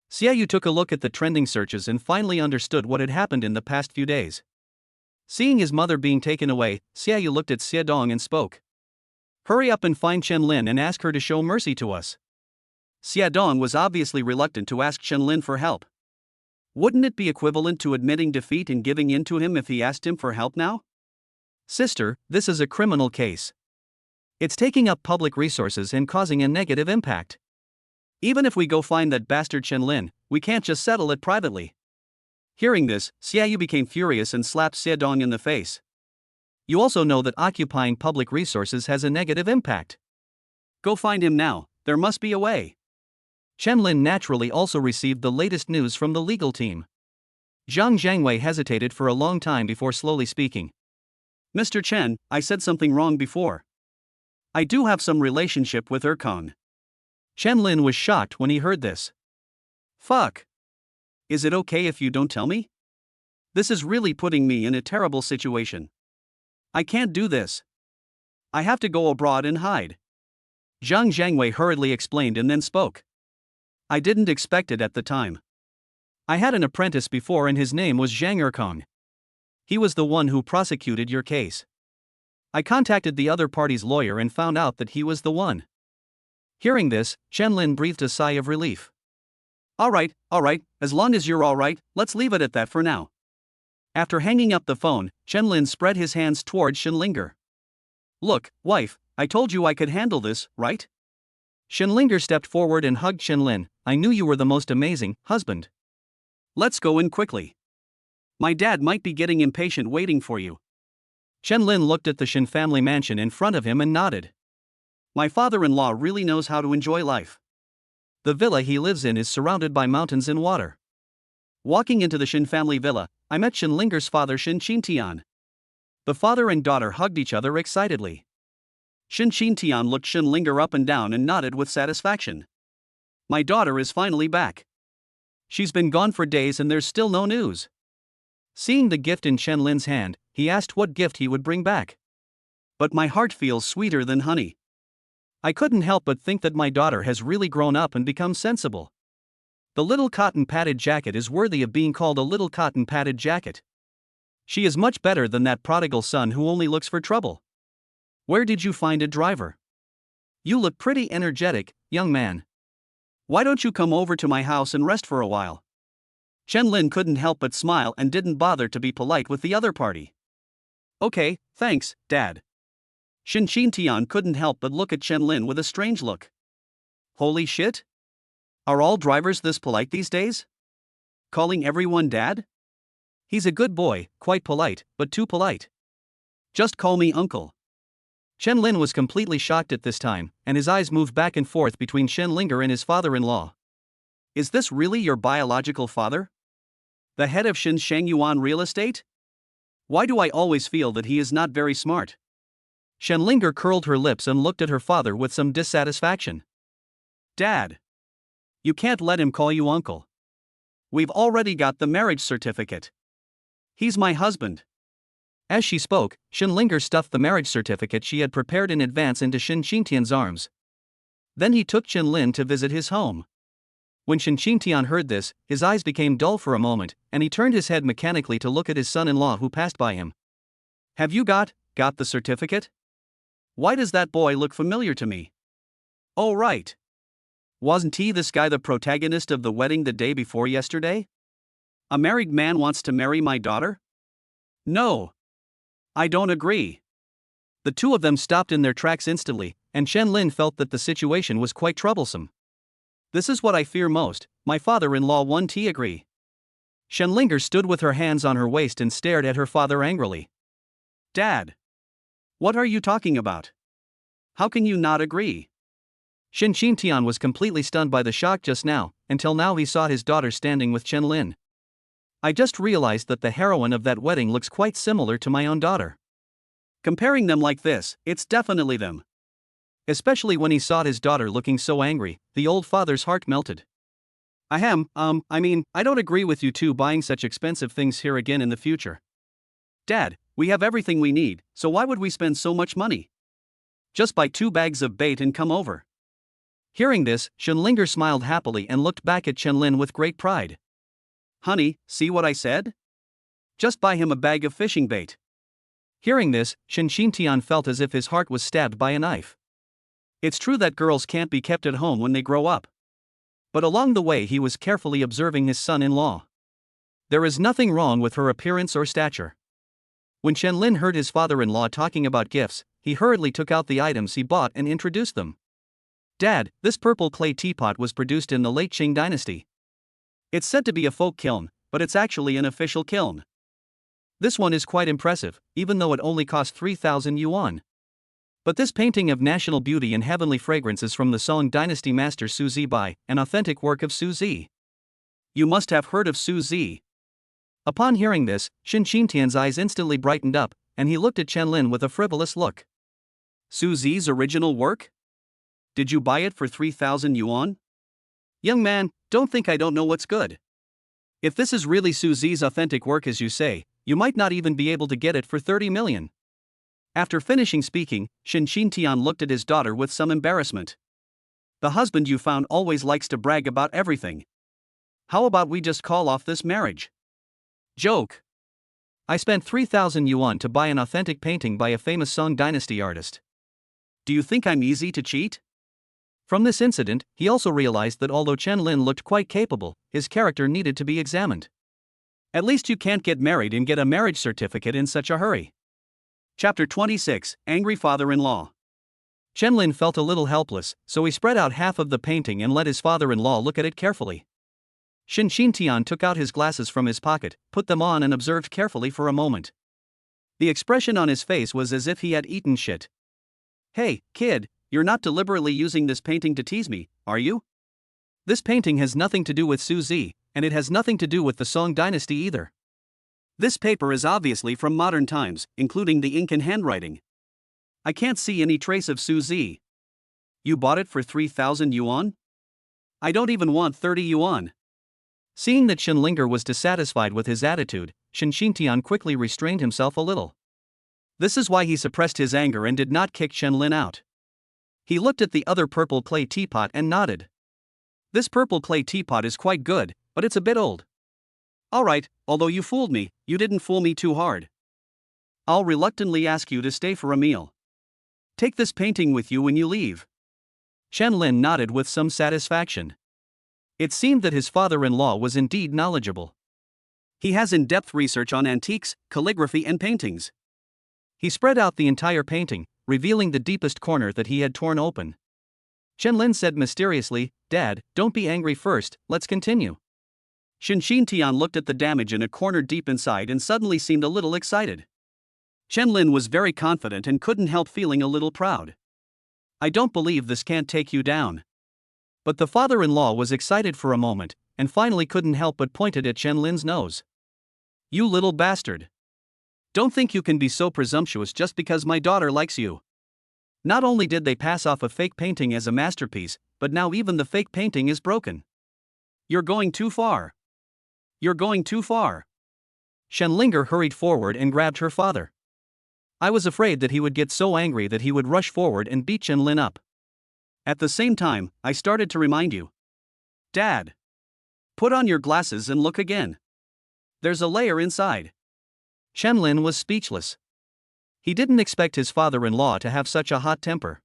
Xie Yu took a look at the trending searches and finally understood what had happened in the past few days. Seeing his mother being taken away, Xie Yu looked at Xie Dong and spoke. "Hurry up and find Chen Lin and ask her to show mercy to us." Xie Dong was obviously reluctant to ask Chen Lin for help. Wouldn't it be equivalent to admitting defeat and giving in to him if he asked him for help now? "Sister, this is a criminal case. It's taking up public resources and causing a negative impact. Even if we go find that bastard Chen Lin, we can't just settle it privately." Hearing this, Xie Yu became furious and slapped Xie Dong in the face. "You also know that occupying public resources has a negative impact. Go find him now, there must be a way." Chen Lin naturally also received the latest news from the legal team. Zhang Zhangwei hesitated for a long time before slowly speaking. "Mr. Chen, I said something wrong before. I do have some relationship with Erkong." Chen Lin was shocked when he heard this. "Fuck. Is it okay if you don't tell me? This is really putting me in a terrible situation. I can't do this. I have to go abroad and hide." Zhang Zhangwei hurriedly explained and then spoke. "I didn't expect it at the time. I had an apprentice before and his name was Zhang Erkong. He was the one who prosecuted your case. I contacted the other party's lawyer and found out that he was the one." Hearing this, Chen Lin breathed a sigh of relief. All right, as long as you're all right, let's leave it at that for now." After hanging up the phone, Chen Lin spread his hands toward Shenlinger. "Look, wife, I told you I could handle this, right?" Shenlinger stepped forward and hugged Chen Lin. "I knew you were the most amazing husband. Let's go in quickly. My dad might be getting impatient waiting for you." Chen Lin looked at the Shen family mansion in front of him and nodded. "My father-in-law really knows how to enjoy life. The villa he lives in is surrounded by mountains and water." Walking into the Shen family villa, I met Shenlinger's father Shen Qintian. The father and daughter hugged each other excitedly. Shen Qintian looked Shenlinger up and down and nodded with satisfaction. "My daughter is finally back. She's been gone for days and there's still no news." Seeing the gift in Chen Lin's hand, he asked what gift he would bring back. "But my heart feels sweeter than honey. I couldn't help but think that my daughter has really grown up and become sensible. The little cotton padded jacket is worthy of being called a little cotton padded jacket. She is much better than that prodigal son who only looks for trouble. Where did you find a driver? You look pretty energetic, young man. Why don't you come over to my house and rest for a while? Chen Lin couldn't help but smile and didn't bother to be polite with the other party. Okay, thanks, Dad. Shin Tian couldn't help but look at Chen Lin with a strange look. Holy shit? Are all drivers this polite these days? Calling everyone Dad? He's a good boy, quite polite, but too polite. Just call me Uncle. Chen Lin was completely shocked at this time, and his eyes moved back and forth between Shen Linger and his father-in-law. Is this really your biological father? The head of Shin Shangyuan Real Estate? Why do I always feel that he is not very smart? Shen Linger curled her lips and looked at her father with some dissatisfaction. Dad! You can't let him call you uncle. We've already got the marriage certificate. He's my husband. As she spoke, Shen Linger stuffed the marriage certificate she had prepared in advance into Shin Tian's arms. Then he took Chen Lin to visit his home. When Shin Tian heard this, his eyes became dull for a moment, and he turned his head mechanically to look at his son-in-law who passed by him. Have you got the certificate? Why does that boy look familiar to me? Oh right. Wasn't he this guy the protagonist of the wedding the day before yesterday? A married man wants to marry my daughter? No. I don't agree. The two of them stopped in their tracks instantly, and Chen Lin felt that the situation was quite troublesome. This is what I fear most, my father-in-law won't agree. Shen Linger stood with her hands on her waist and stared at her father angrily. Dad! What are you talking about? How can you not agree? Shin Tian was completely stunned by the shock just now, until now he saw his daughter standing with Chen Lin. I just realized that the heroine of that wedding looks quite similar to my own daughter. Comparing them like this, it's definitely them. Especially when he saw his daughter looking so angry, the old father's heart melted. I don't agree with you two buying such expensive things here again in the future. Dad, we have everything we need, so why would we spend so much money? Just buy 2 bags of bait and come over. Hearing this, Shen Linger smiled happily and looked back at Chen Lin with great pride. Honey, see what I said? Just buy him a bag of fishing bait. Hearing this, Shin Tian felt as if his heart was stabbed by a knife. It's true that girls can't be kept at home when they grow up. But along the way he was carefully observing his son-in-law. There is nothing wrong with her appearance or stature. When Chen Lin heard his father-in-law talking about gifts, he hurriedly took out the items he bought and introduced them. Dad, this purple clay teapot was produced in the late Qing dynasty. It's said to be a folk kiln, but it's actually an official kiln. This one is quite impressive, even though it only cost 3,000 yuan. But this painting of national beauty and heavenly fragrance is from the Song dynasty master Su Zibai, an authentic work of Su Zi. You must have heard of Su Zi. Upon hearing this, Shin Tian's eyes instantly brightened up, and he looked at Chen Lin with a frivolous look. Su Zi's original work? Did you buy it for 3,000 yuan? Young man, don't think I don't know what's good. If this is really Su Zi's authentic work as you say, you might not even be able to get it for 30 million. After finishing speaking, Shin Tian looked at his daughter with some embarrassment. The husband you found always likes to brag about everything. How about we just call off this marriage? Joke. I spent 3,000 yuan to buy an authentic painting by a famous Song dynasty artist. Do you think I'm easy to cheat? From this incident, he also realized that although Chen Lin looked quite capable, his character needed to be examined. At least you can't get married and get a marriage certificate in such a hurry. Chapter 26, Angry Father-in-Law. Chen Lin felt a little helpless, so he spread out half of the painting and let his father-in-law look at it carefully. Shin Tian took out his glasses from his pocket, put them on and observed carefully for a moment. The expression on his face was as if he had eaten shit. Hey, kid, you're not deliberately using this painting to tease me, are you? This painting has nothing to do with Su Zi, and it has nothing to do with the Song dynasty either. This paper is obviously from modern times, including the ink and handwriting. I can't see any trace of Su Zi. You bought it for 3,000 yuan? I don't even want 30 yuan. Seeing that Shen Linger was dissatisfied with his attitude, Shin Tian quickly restrained himself a little. This is why he suppressed his anger and did not kick Chen Lin out. He looked at the other purple clay teapot and nodded. This purple clay teapot is quite good, but it's a bit old. Alright, although you fooled me, you didn't fool me too hard. I'll reluctantly ask you to stay for a meal. Take this painting with you when you leave. Chen Lin nodded with some satisfaction. It seemed that his father-in-law was indeed knowledgeable. He has in-depth research on antiques, calligraphy and paintings. He spread out the entire painting, revealing the deepest corner that he had torn open. Chen said mysteriously, "Dad, don't be angry first, let's continue." Tian looked at the damage in a corner deep inside and suddenly seemed a little excited. Chen was very confident and couldn't help feeling a little proud. "I don't believe this can't take you down." But the father-in-law was excited for a moment, and finally couldn't help but pointed at Chen nose. "You little bastard. Don't think you can be so presumptuous just because my daughter likes you." Not only did they pass off a fake painting as a masterpiece, but now even the fake painting is broken. "You're going too far. You're going too far." Shenlinger hurried forward and grabbed her father. I was afraid that he would get so angry that he would rush forward and beat Chen up. At the same time, I started to remind you. "Dad. Put on your glasses and look again. There's a layer inside." Chen was speechless. He didn't expect his father-in-law to have such a hot temper.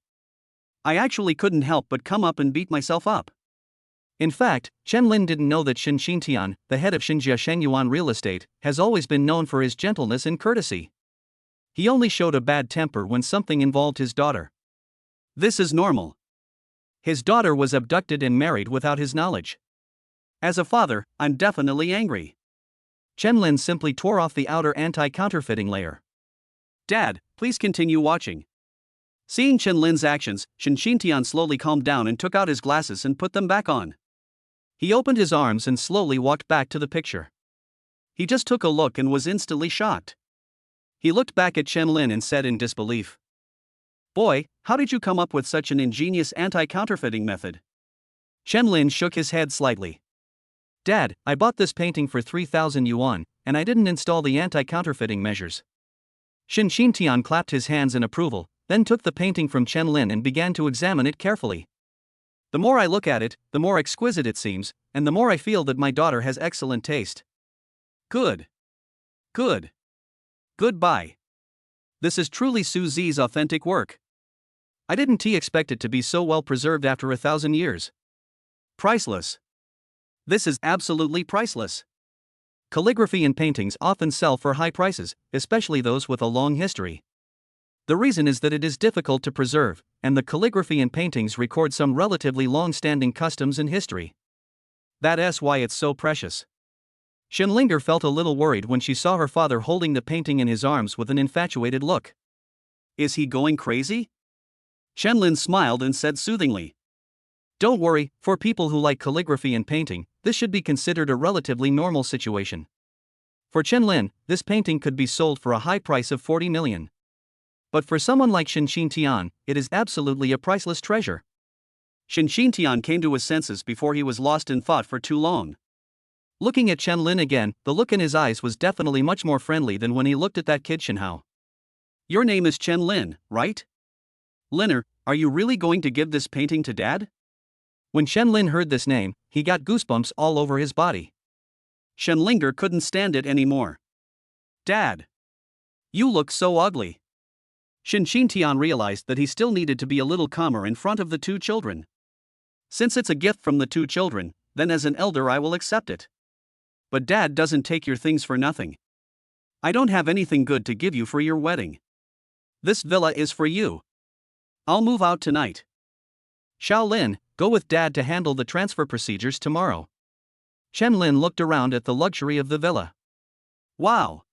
I actually couldn't help but come up and beat myself up. In fact, Chen didn't know that Xin Tian, the head of Xinjia Shengyuan Real Estate, has always been known for his gentleness and courtesy. He only showed a bad temper when something involved his daughter. This is normal. His daughter was abducted and married without his knowledge. As a father, I'm definitely angry. Chen simply tore off the outer anti-counterfeiting layer. "Dad, please continue watching." Seeing Chen actions, Xin Tian slowly calmed down and took out his glasses and put them back on. He opened his arms and slowly walked back to the picture. He just took a look and was instantly shocked. He looked back at Chen and said in disbelief, "Boy, how did you come up with such an ingenious anti-counterfeiting method?" Chen shook his head slightly. "Dad, I bought this painting for 3,000 yuan, and I didn't install the anti-counterfeiting measures." Xin Tian clapped his hands in approval, then took the painting from Chen and began to examine it carefully. "The more I look at it, the more exquisite it seems, and the more I feel that my daughter has excellent taste. Good. Good. Goodbye. This is truly Su Zi's authentic work. I didn't expect it to be so well preserved after 1,000 years. Priceless. This is absolutely priceless." Calligraphy and paintings often sell for high prices, especially those with a long history. The reason is that it is difficult to preserve, and the calligraphy and paintings record some relatively long-standing customs and history. That's why it's so precious. Shenlinger felt a little worried when she saw her father holding the painting in his arms with an infatuated look. Is he going crazy? Shenlin smiled and said soothingly, "Don't worry, for people who like calligraphy and painting, this should be considered a relatively normal situation. For Chen this painting could be sold for a high price of 40 million. But for someone like Xin Tian, it is absolutely a priceless treasure." Xin Tian came to his senses before he was lost in thought for too long. Looking at Chen again, the look in his eyes was definitely much more friendly than when he looked at that kid Shenhao. "Your name is Chen, right? Linner, are you really going to give this painting to Dad?" When Chen heard this name, he got goosebumps all over his body. Shenlinger couldn't stand it anymore. "Dad! You look so ugly." Xin Tian realized that he still needed to be a little calmer in front of the two children. Since it's a gift from the two children, then as an elder I will accept it. But Dad doesn't take your things for nothing. I don't have anything good to give you for your wedding. This villa is for you. I'll move out tonight. Shaolin, go with Dad to handle the transfer procedures tomorrow. Chen looked around at the luxury of the villa. Wow!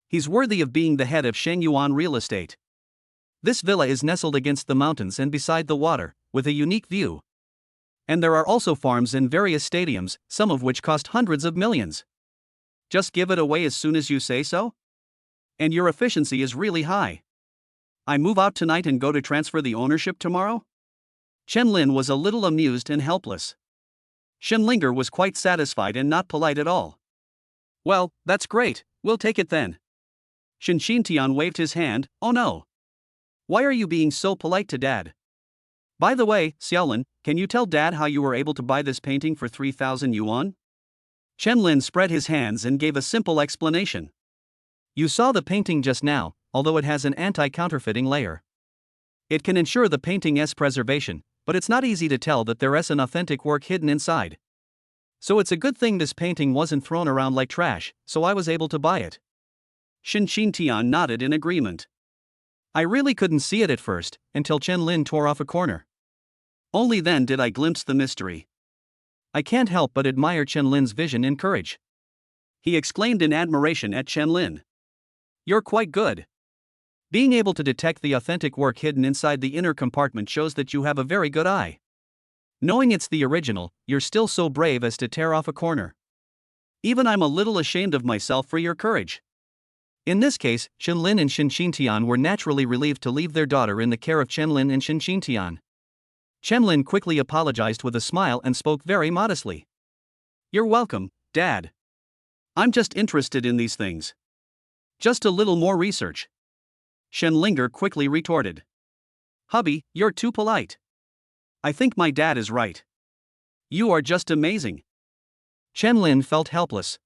He's worthy of being the head of Shengyuan Real Estate. This villa is nestled against the mountains and beside the water, with a unique view. And there are also farms and various stadiums, some of which cost hundreds of millions. Just give it away as soon as you say so? And your efficiency is really high. I move out tonight and go to transfer the ownership tomorrow? Chen was a little amused and helpless. Shenlinger was quite satisfied and not polite at all. Well, that's great, we'll take it then. Xin Tian waved his hand. Oh no. Why are you being so polite to Dad? By the way, Xiaolin, can you tell Dad how you were able to buy this painting for 3,000 yuan? Chen spread his hands and gave a simple explanation. You saw the painting just now, although it has an anti-counterfeiting layer. It can ensure the painting's preservation, but it's not easy to tell that there is an authentic work hidden inside. So it's a good thing this painting wasn't thrown around like trash, so I was able to buy it. Shin Tian nodded in agreement. I really couldn't see it at first, until Chen Lin tore off a corner. Only then did I glimpse the mystery. I can't help but admire Chen Lin's vision and courage. He exclaimed in admiration at Chen Lin. You're quite good. Being able to detect the authentic work hidden inside the inner compartment shows that you have a very good eye. Knowing it's the original, you're still so brave as to tear off a corner. Even I'm a little ashamed of myself for your courage. In this case, Chen Lin and Shin Tian were naturally relieved to leave their daughter in the care of Chen Lin and Shin Tian. Chen Lin quickly apologized with a smile and spoke very modestly. You're welcome, Dad. I'm just interested in these things. Just a little more research. Shen Linger quickly retorted. Hubby, you're too polite. I think my dad is right. You are just amazing. Chen Lin felt helpless.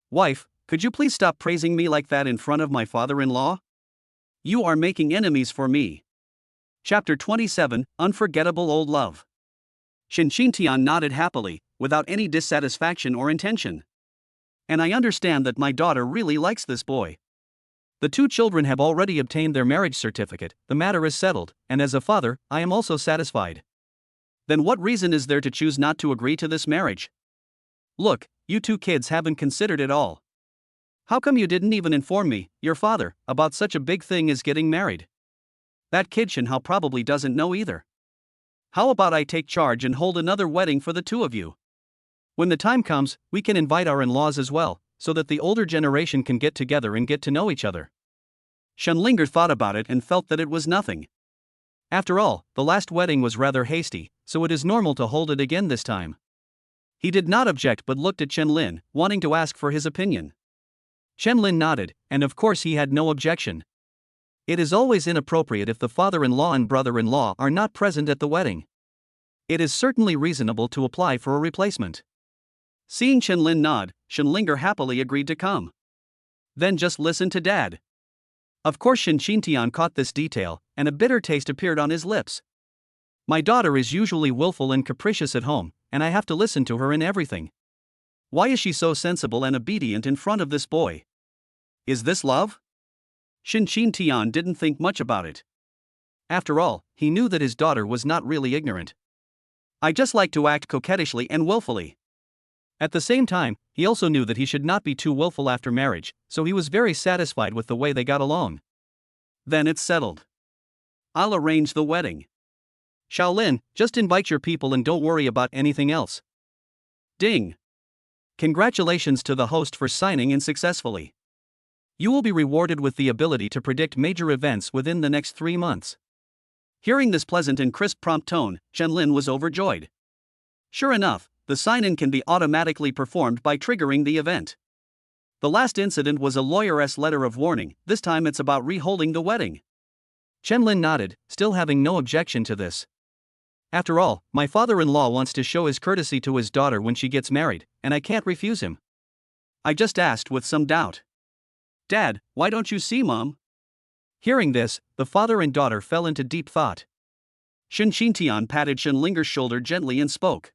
Wife, could you please stop praising me like that in front of my father-in-law? You are making enemies for me. Chapter 27, Unforgettable Old Love. Shin Tian nodded happily, without any dissatisfaction or intention. And I understand that my daughter really likes this boy. The two children have already obtained their marriage certificate, the matter is settled, and as a father, I am also satisfied. Then what reason is there to choose not to agree to this marriage? Look, you two kids haven't considered it all. How come you didn't even inform me, your father, about such a big thing as getting married? That kid Shin Hao probably doesn't know either. How about I take charge and hold another wedding for the two of you? When the time comes, we can invite our in-laws as well, so that the older generation can get together and get to know each other. Shen Linger thought about it and felt that it was nothing. After all, the last wedding was rather hasty, so it is normal to hold it again this time. He did not object but looked at Chen Lin, wanting to ask for his opinion. Chen Lin nodded, and of course he had no objection. It is always inappropriate if the father-in-law and brother-in-law are not present at the wedding. It is certainly reasonable to apply for a replacement. Seeing Chen Lin nod, Shen Linger happily agreed to come. Then just listen to Dad. Of course Shin Tian caught this detail, and a bitter taste appeared on his lips. My daughter is usually willful and capricious at home, and I have to listen to her in everything. Why is she so sensible and obedient in front of this boy? Is this love? Shin Tian didn't think much about it. After all, he knew that his daughter was not really ignorant. I just like to act coquettishly and willfully. At the same time, he also knew that he should not be too willful after marriage, so he was very satisfied with the way they got along. Then it's settled. I'll arrange the wedding. Shaolin, just invite your people and don't worry about anything else. Ding! Congratulations to the host for signing in successfully. You will be rewarded with the ability to predict major events within the next 3 months. Hearing this pleasant and crisp prompt tone, Chen Lin was overjoyed. Sure enough, the sign-in can be automatically performed by triggering the event. The last incident was a lawyer's letter of warning, this time it's about reholding the wedding. Chen Lin nodded, still having no objection to this. After all, my father-in-law wants to show his courtesy to his daughter when she gets married, and I can't refuse him. I just asked with some doubt. Dad, why don't you see Mom? Hearing this, the father and daughter fell into deep thought. Shin Tian patted Shen Linger's shoulder gently and spoke.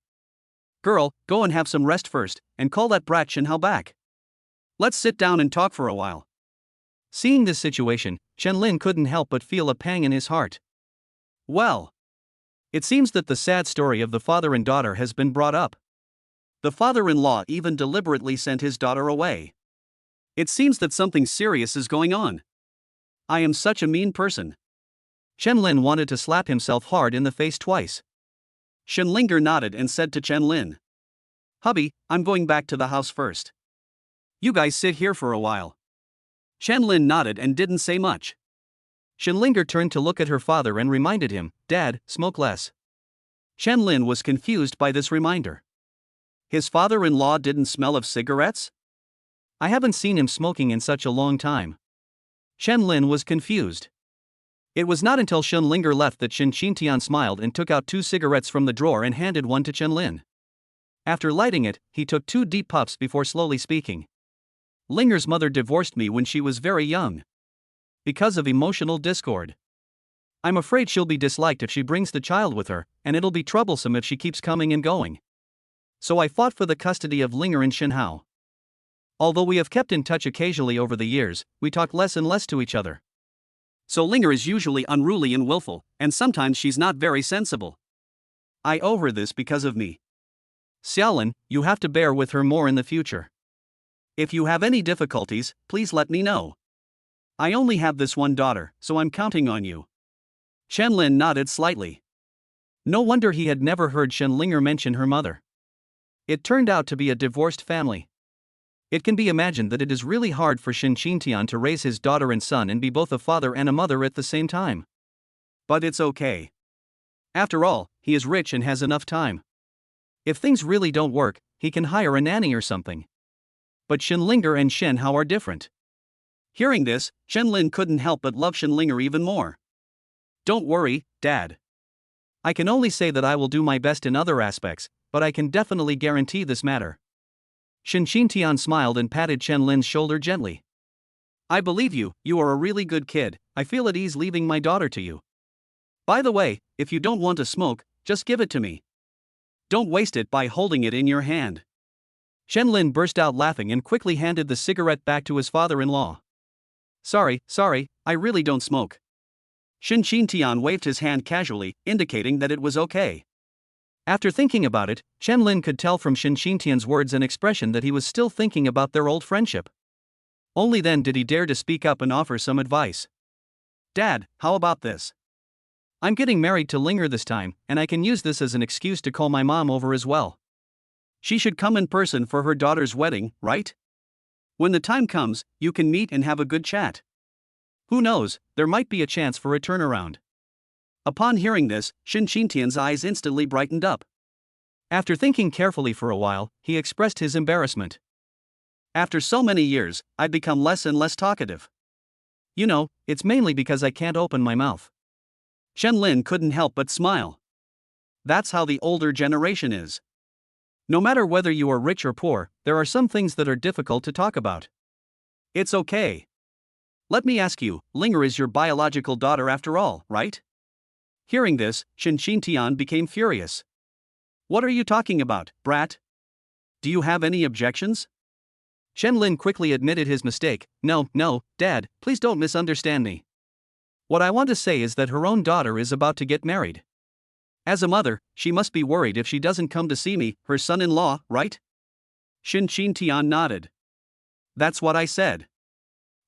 Girl, go and have some rest first, and call that brat Shen Hao back. Let's sit down and talk for a while. Seeing this situation, Chen Lin couldn't help but feel a pang in his heart. Well, it seems that the sad story of the father and daughter has been brought up. The father-in-law even deliberately sent his daughter away. It seems that something serious is going on. I am such a mean person. Chen Lin wanted to slap himself hard in the face twice. Shen Linger nodded and said to Chen Lin. Hubby, I'm going back to the house first. You guys sit here for a while. Chen Lin nodded and didn't say much. Shen Linger turned to look at her father and reminded him, Dad, smoke less. Chen Lin was confused by this reminder. His father-in-law didn't smell of cigarettes? I haven't seen him smoking in such a long time. Chen Lin was confused. It was not until Shen Linger left that Shin Tian smiled and took out 2 cigarettes from the drawer and handed one to Chen Lin. After lighting it, he took 2 deep puffs before slowly speaking. Linger's mother divorced me when she was very young. Because of emotional discord. I'm afraid she'll be disliked if she brings the child with her, and it'll be troublesome if she keeps coming and going. So I fought for the custody of Linger and Shinhao. Although we have kept in touch occasionally over the years, we talk less and less to each other. So Linger is usually unruly and willful, and sometimes she's not very sensible. I owe her this because of me. Xiaolin, you have to bear with her more in the future. If you have any difficulties, please let me know. I only have this one daughter, so I'm counting on you. Qianlin nodded slightly. No wonder he had never heard Linger mention her mother. It turned out to be a divorced family. It can be imagined that it is really hard for Xintian to raise his daughter and son and be both a father and a mother at the same time. But it's okay. After all, he is rich and has enough time. If things really don't work, he can hire a nanny or something. But Linger and Shinhao are different. Hearing this, Qianlin couldn't help but love Linger even more. Don't worry, Dad. I can only say that I will do my best in other aspects, but I can definitely guarantee this matter. Xintian smiled and patted Qianlin's shoulder gently. I believe you, you are a really good kid. I feel at ease leaving my daughter to you. By the way, if you don't want to smoke, just give it to me. Don't waste it by holding it in your hand. Qianlin burst out laughing and quickly handed the cigarette back to his father-in-law. Sorry, I really don't smoke. Xintian waved his hand casually, indicating that it was okay. After thinking about it, Qianlin could tell from Xintian's words and expression that he was still thinking about their old friendship. Only then did he dare to speak up and offer some advice. Dad, how about this? I'm getting married to Linger this time, and I can use this as an excuse to call my mom over as well. She should come in person for her daughter's wedding, right? When the time comes, you can meet and have a good chat. Who knows, there might be a chance for a turnaround. Upon hearing this, Xintian's eyes instantly brightened up. After thinking carefully for a while, he expressed his embarrassment. After so many years, I've become less and less talkative. You know, it's mainly because I can't open my mouth. Qianlin couldn't help but smile. That's how the older generation is. No matter whether you are rich or poor, there are some things that are difficult to talk about. It's okay. Let me ask you, Linger is your biological daughter after all, right? Hearing this, Xintian became furious. What are you talking about, brat? Do you have any objections? Qianlin quickly admitted his mistake. No, Dad, please don't misunderstand me. What I want to say is that her own daughter is about to get married. As a mother, she must be worried if she doesn't come to see me, her son-in-law, right? Xintian nodded. That's what I said.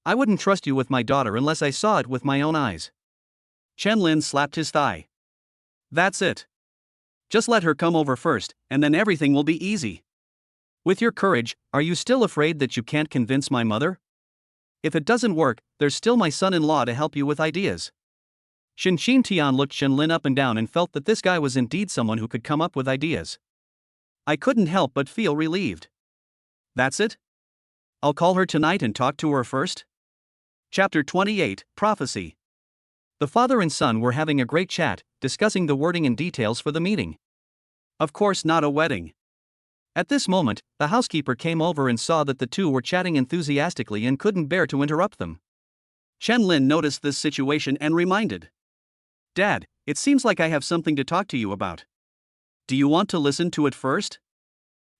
I wouldn't trust you with my daughter unless I saw it with my own eyes. Qianlin slapped his thigh. That's it. Just let her come over first, and then everything will be easy. With your courage, are you still afraid that you can't convince my mother? If it doesn't work, there's still my son-in-law to help you with ideas. Xintian looked Qianlin up and down and felt that this guy was indeed someone who could come up with ideas. I couldn't help but feel relieved. That's it? I'll call her tonight and talk to her first? Chapter 28, Prophecy. The father and son were having a great chat, discussing the wording and details for the meeting. Of course, not a wedding. At this moment, the housekeeper came over and saw that the two were chatting enthusiastically and couldn't bear to interrupt them. Qianlin noticed this situation and reminded. Dad, it seems like I have something to talk to you about. Do you want to listen to it first?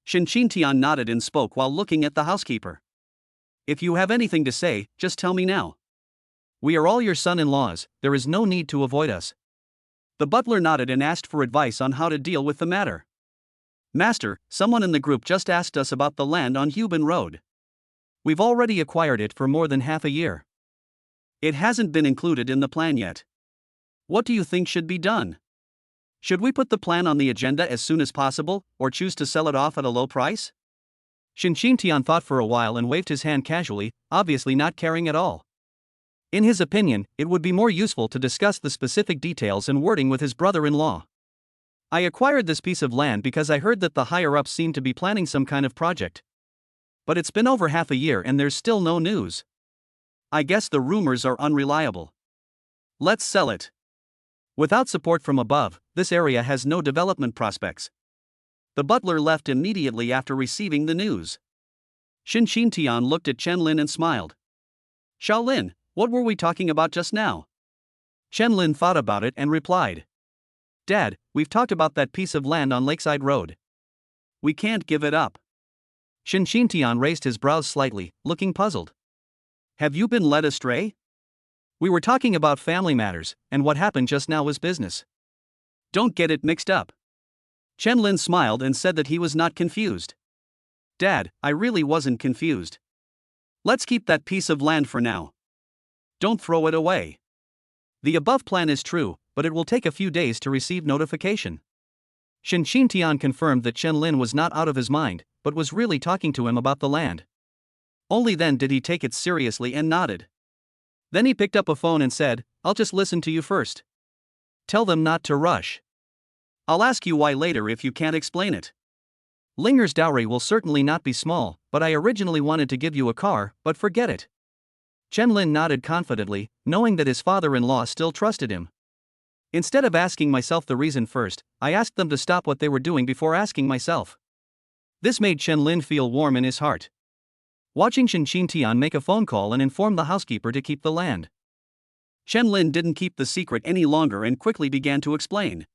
Xintian nodded and spoke while looking at the housekeeper. If you have anything to say, just tell me now. We are all your son-in-laws, there is no need to avoid us. The butler nodded and asked for advice on how to deal with the matter. Master, someone in the group just asked us about the land on Huban Road. We've already acquired it for more than half a year. It hasn't been included in the plan yet. What do you think should be done? Should we put the plan on the agenda as soon as possible, or choose to sell it off at a low price? Xintian thought for a while and waved his hand casually, obviously not caring at all. In his opinion, it would be more useful to discuss the specific details and wording with his brother-in-law. I acquired this piece of land because I heard that the higher-ups seem to be planning some kind of project. But it's been over half a year and there's still no news. I guess the rumors are unreliable. Let's sell it. Without support from above, this area has no development prospects. The butler left immediately after receiving the news. Xintian looked at Qianlin and smiled. Xiaolin, what were we talking about just now? Qianlin thought about it and replied. Dad, we've talked about that piece of land on Lakeside Road. We can't give it up. Shin Tian raised his brows slightly, looking puzzled. Have you been led astray? We were talking about family matters, and what happened just now was business. Don't get it mixed up. Chen Lin smiled and said that he was not confused. Dad, I really wasn't confused. Let's keep that piece of land for now. Don't throw it away. The above plan is true, but it will take a few days to receive notification. Shin Tian confirmed that Chen Lin was not out of his mind, but was really talking to him about the land. Only then did he take it seriously and nodded. Then he picked up a phone and said, I'll just listen to you first. Tell them not to rush. I'll ask you why later if you can't explain it. Linger's dowry will certainly not be small, but I originally wanted to give you a car, but forget it. Chen Lin nodded confidently, knowing that his father-in-law still trusted him. Instead of asking myself the reason first, I asked them to stop what they were doing before asking myself. This made Chen Lin feel warm in his heart. Watching Shin Tian make a phone call and inform the housekeeper to keep the land. Chen Lin didn't keep the secret any longer and quickly began to explain.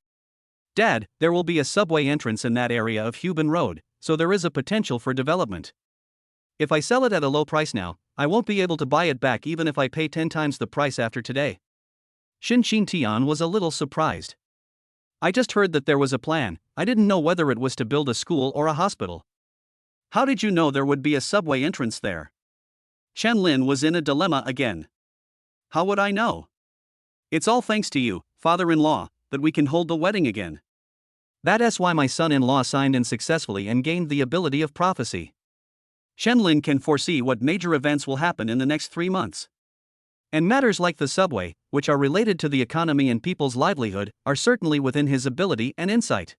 Dad, there will be a subway entrance in that area of Huban Road, so there is a potential for development. If I sell it at a low price now, I won't be able to buy it back even if I pay 10 times the price after today. Shin Tian was a little surprised. I just heard that there was a plan, I didn't know whether it was to build a school or a hospital. How did you know there would be a subway entrance there? Chen Lin was in a dilemma again. How would I know? It's all thanks to you, father-in-law, that we can hold the wedding again. That's why my son-in-law signed in successfully and gained the ability of prophecy. Chen Lin can foresee what major events will happen in the next 3 months. And matters like the subway, which are related to the economy and people's livelihood, are certainly within his ability and insight.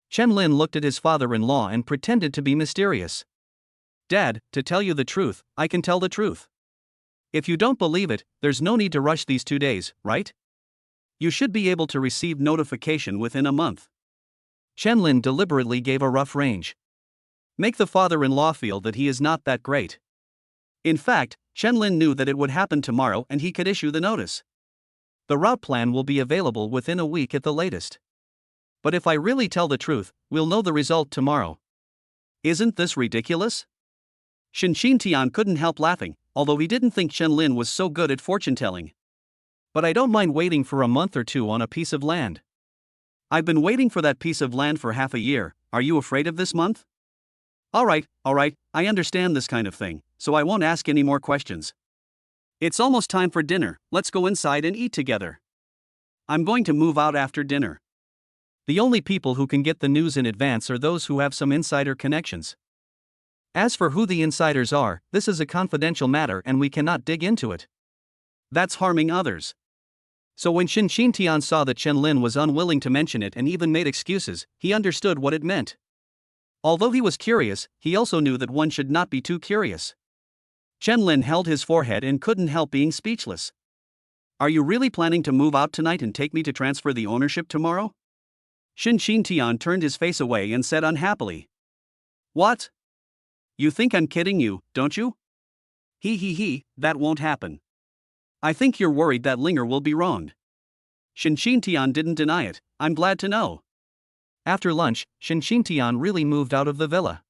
Chen Lin looked at his father-in-law and pretended to be mysterious. Dad, to tell you the truth, I can tell the truth. If you don't believe it, there's no need to rush these 2 days, right? You should be able to receive notification within a month. Chen Lin deliberately gave a rough range. Make the father-in-law feel that he is not that great. In fact, Chen Lin knew that it would happen tomorrow and he could issue the notice. The route plan will be available within a week at the latest. But if I really tell the truth, we'll know the result tomorrow. Isn't this ridiculous? Shin Tian couldn't help laughing, although he didn't think Chen Lin was so good at fortune-telling. But I don't mind waiting for a month or 2 on a piece of land. I've been waiting for that piece of land for half a year, are you afraid of this month? Alright, I understand this kind of thing, so I won't ask any more questions. It's almost time for dinner, let's go inside and eat together. I'm going to move out after dinner. The only people who can get the news in advance are those who have some insider connections. As for who the insiders are, this is a confidential matter and we cannot dig into it. That's harming others. So when Shin Tian saw that Chen Lin was unwilling to mention it and even made excuses, he understood what it meant. Although he was curious, he also knew that one should not be too curious. Chen Lin held his forehead and couldn't help being speechless. Are you really planning to move out tonight and take me to transfer the ownership tomorrow? Shin Tian turned his face away and said unhappily. What? You think I'm kidding you, don't you? That won't happen. I think you're worried that Linger will be wronged. Shin Tian didn't deny it, I'm glad to know. After lunch, Shin Tian really moved out of the villa.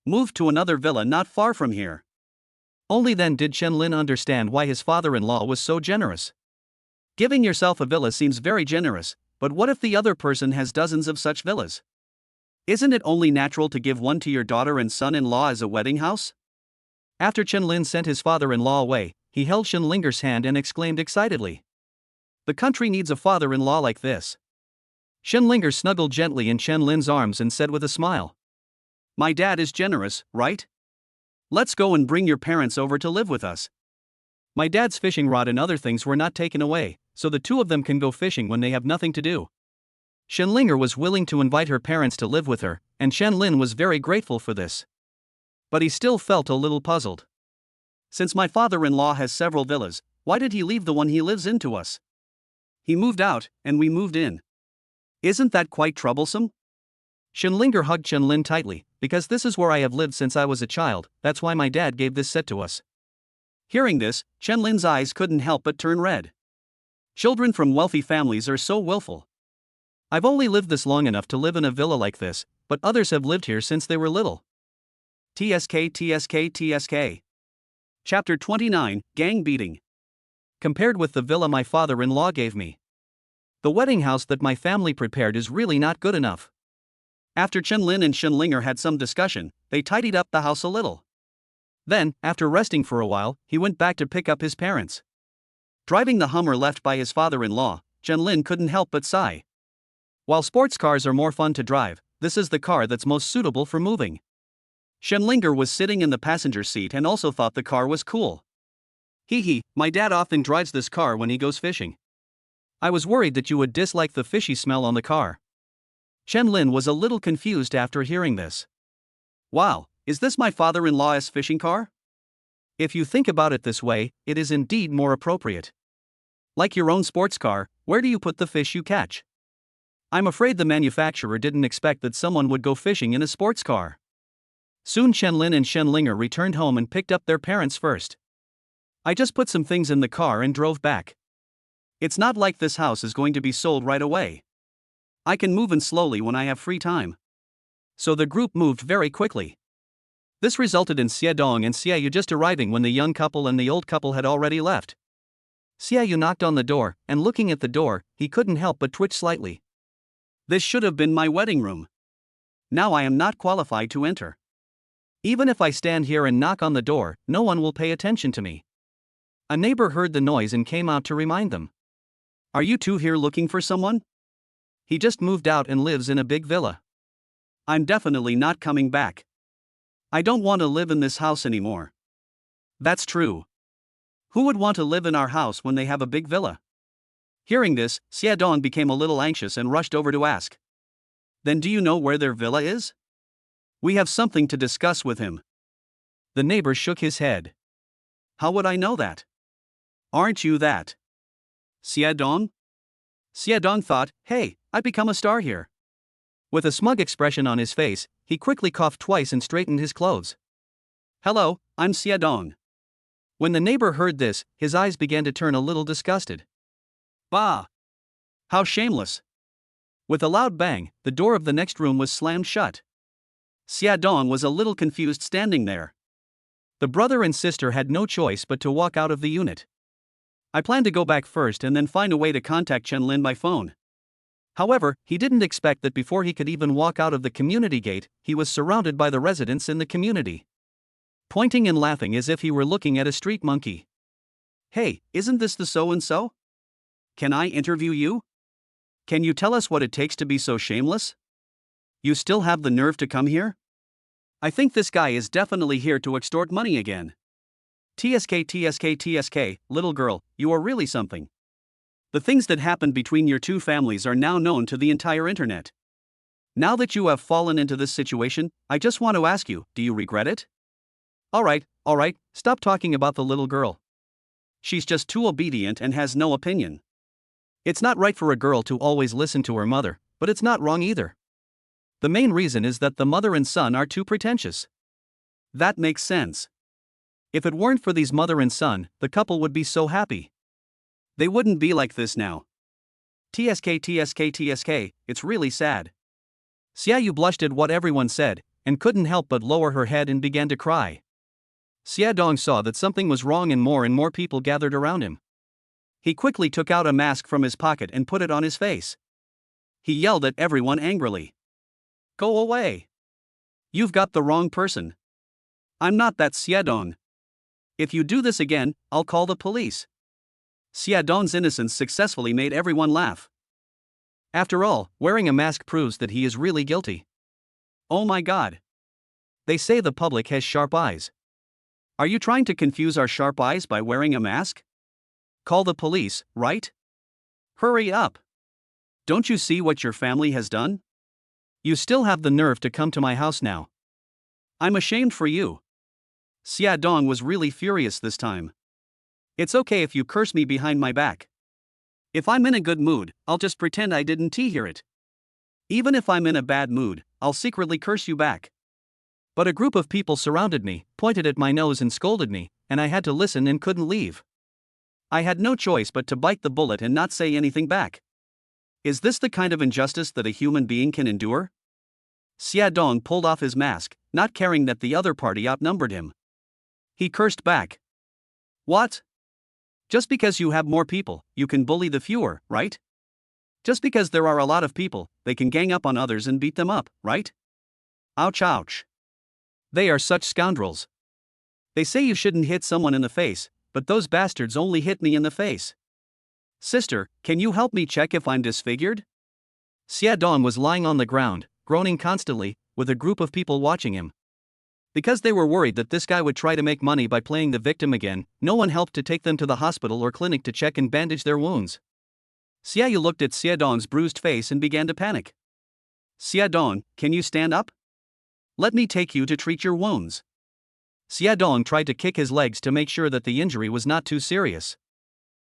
Moved to another villa not far from here. Only then did Chen Lin understand why his father-in-law was so generous. Giving yourself a villa seems very generous, but what if the other person has dozens of such villas? Isn't it only natural to give one to your daughter and son-in-law as a wedding house? After Chen Lin sent his father-in-law away, he held Shin Linger's hand and exclaimed excitedly. The country needs a father-in-law like this. Shin Linger snuggled gently in Chen Lin's arms and said with a smile. My dad is generous, right? Let's go and bring your parents over to live with us. My dad's fishing rod and other things were not taken away, so the 2 of them can go fishing when they have nothing to do. Shin Linger was willing to invite her parents to live with her, and Chen Lin was very grateful for this. But he still felt a little puzzled. Since my father-in-law has several villas, why did he leave the one he lives in to us? He moved out, and we moved in. Isn't that quite troublesome? Shin Linger hugged Chen Lin tightly, because this is where I have lived since I was a child, that's why my dad gave this set to us. Hearing this, Chen Lin's eyes couldn't help but turn red. Children from wealthy families are so willful. I've only lived this long enough to live in a villa like this, but others have lived here since they were little. TSK. Chapter 29, Gang Beating. Compared with the villa my father-in-law gave me, the wedding house that my family prepared is really not good enough. After Chen-Lin and Shen-Linger had some discussion, they tidied up the house a little. Then, after resting for a while, he went back to pick up his parents. Driving the Hummer left by his father-in-law, Chen-Lin couldn't help but sigh. While sports cars are more fun to drive, this is the car that's most suitable for moving. Shen-Linger was sitting in the passenger seat and also thought the car was cool. Hee, my dad often drives this car when he goes fishing. I was worried that you would dislike the fishy smell on the car. Chen-Lin was a little confused after hearing this. Wow, is this my father-in-law's fishing car? If you think about it this way, it is indeed more appropriate. Like your own sports car, where do you put the fish you catch? I'm afraid the manufacturer didn't expect that someone would go fishing in a sports car. Soon Chen-Lin and Shen-Linger returned home and picked up their parents first. I just put some things in the car and drove back. It's not like this house is going to be sold right away. I can move in slowly when I have free time. So the group moved very quickly. This resulted in Xiaodong and Xiaoyu just arriving when the young couple and the old couple had already left. Xiaoyu knocked on the door, and looking at the door, he couldn't help but twitch slightly. This should have been my wedding room. Now I am not qualified to enter. Even if I stand here and knock on the door, no one will pay attention to me. A neighbor heard the noise and came out to remind them. Are you two here looking for someone? He just moved out and lives in a big villa. I'm definitely not coming back. I don't want to live in this house anymore. That's true. Who would want to live in our house when they have a big villa? Hearing this, Xiaodong became a little anxious and rushed over to ask. Then do you know where their villa is? We have something to discuss with him. The neighbor shook his head. How would I know that? Aren't you that? Xiaodong? Xiaodong thought, hey, I've become a star here. With a smug expression on his face, he quickly coughed twice and straightened his clothes. Hello, I'm Xiaodong. When the neighbor heard this, his eyes began to turn a little disgusted. Bah! How shameless! With a loud bang, the door of the next room was slammed shut. Xiaodong was a little confused standing there. The brother and sister had no choice but to walk out of the unit. I planned to go back first and then find a way to contact Chen-Lin by phone. However, he didn't expect that before he could even walk out of the community gate, he was surrounded by the residents in the community, pointing and laughing as if he were looking at a street monkey. Hey, isn't this the so-and-so? Can I interview you? Can you tell us what it takes to be so shameless? You still have the nerve to come here? I think this guy is definitely here to extort money again. TSK, little girl, you are really something. The things that happened between your two families are now known to the entire internet. Now that you have fallen into this situation, I just want to ask you, do you regret it? Alright, stop talking about the little girl. She's just too obedient and has no opinion. It's not right for a girl to always listen to her mother, but it's not wrong either. The main reason is that the mother and son are too pretentious. That makes sense. If it weren't for these mother and son, the couple would be so happy. They wouldn't be like this now. TSK, it's really sad. Xiaoyu blushed at what everyone said, and couldn't help but lower her head and began to cry. Xiaodong saw that something was wrong and more people gathered around him. He quickly took out a mask from his pocket and put it on his face. He yelled at everyone angrily. Go away. You've got the wrong person. I'm not that Xiaodong. If you do this again, I'll call the police. Xiaodong's innocence successfully made everyone laugh. After all, wearing a mask proves that he is really guilty. Oh my god. They say the public has sharp eyes. Are you trying to confuse our sharp eyes by wearing a mask? Call the police, right? Hurry up. Don't you see what your family has done? You still have the nerve to come to my house now. I'm ashamed for you. Xiaodong was really furious this time. It's okay if you curse me behind my back. If I'm in a good mood, I'll just pretend I didn't hear it. Even if I'm in a bad mood, I'll secretly curse you back. But a group of people surrounded me, pointed at my nose and scolded me, and I had to listen and couldn't leave. I had no choice but to bite the bullet and not say anything back. Is this the kind of injustice that a human being can endure? Xia Dong pulled off his mask, not caring that the other party outnumbered him. He cursed back. What? Just because you have more people, you can bully the fewer, right? Just because there are a lot of people, they can gang up on others and beat them up, right? Ouch, ouch. They are such scoundrels. They say you shouldn't hit someone in the face, but those bastards only hit me in the face. Sister, can you help me check if I'm disfigured? Xia Dong was lying on the ground, groaning constantly, with a group of people watching him. Because they were worried that this guy would try to make money by playing the victim again, no one helped to take them to the hospital or clinic to check and bandage their wounds. Xia Yu looked at Xia Dong's bruised face and began to panic. Xia Dong, can you stand up? Let me take you to treat your wounds. Xia Dong tried to kick his legs to make sure that the injury was not too serious.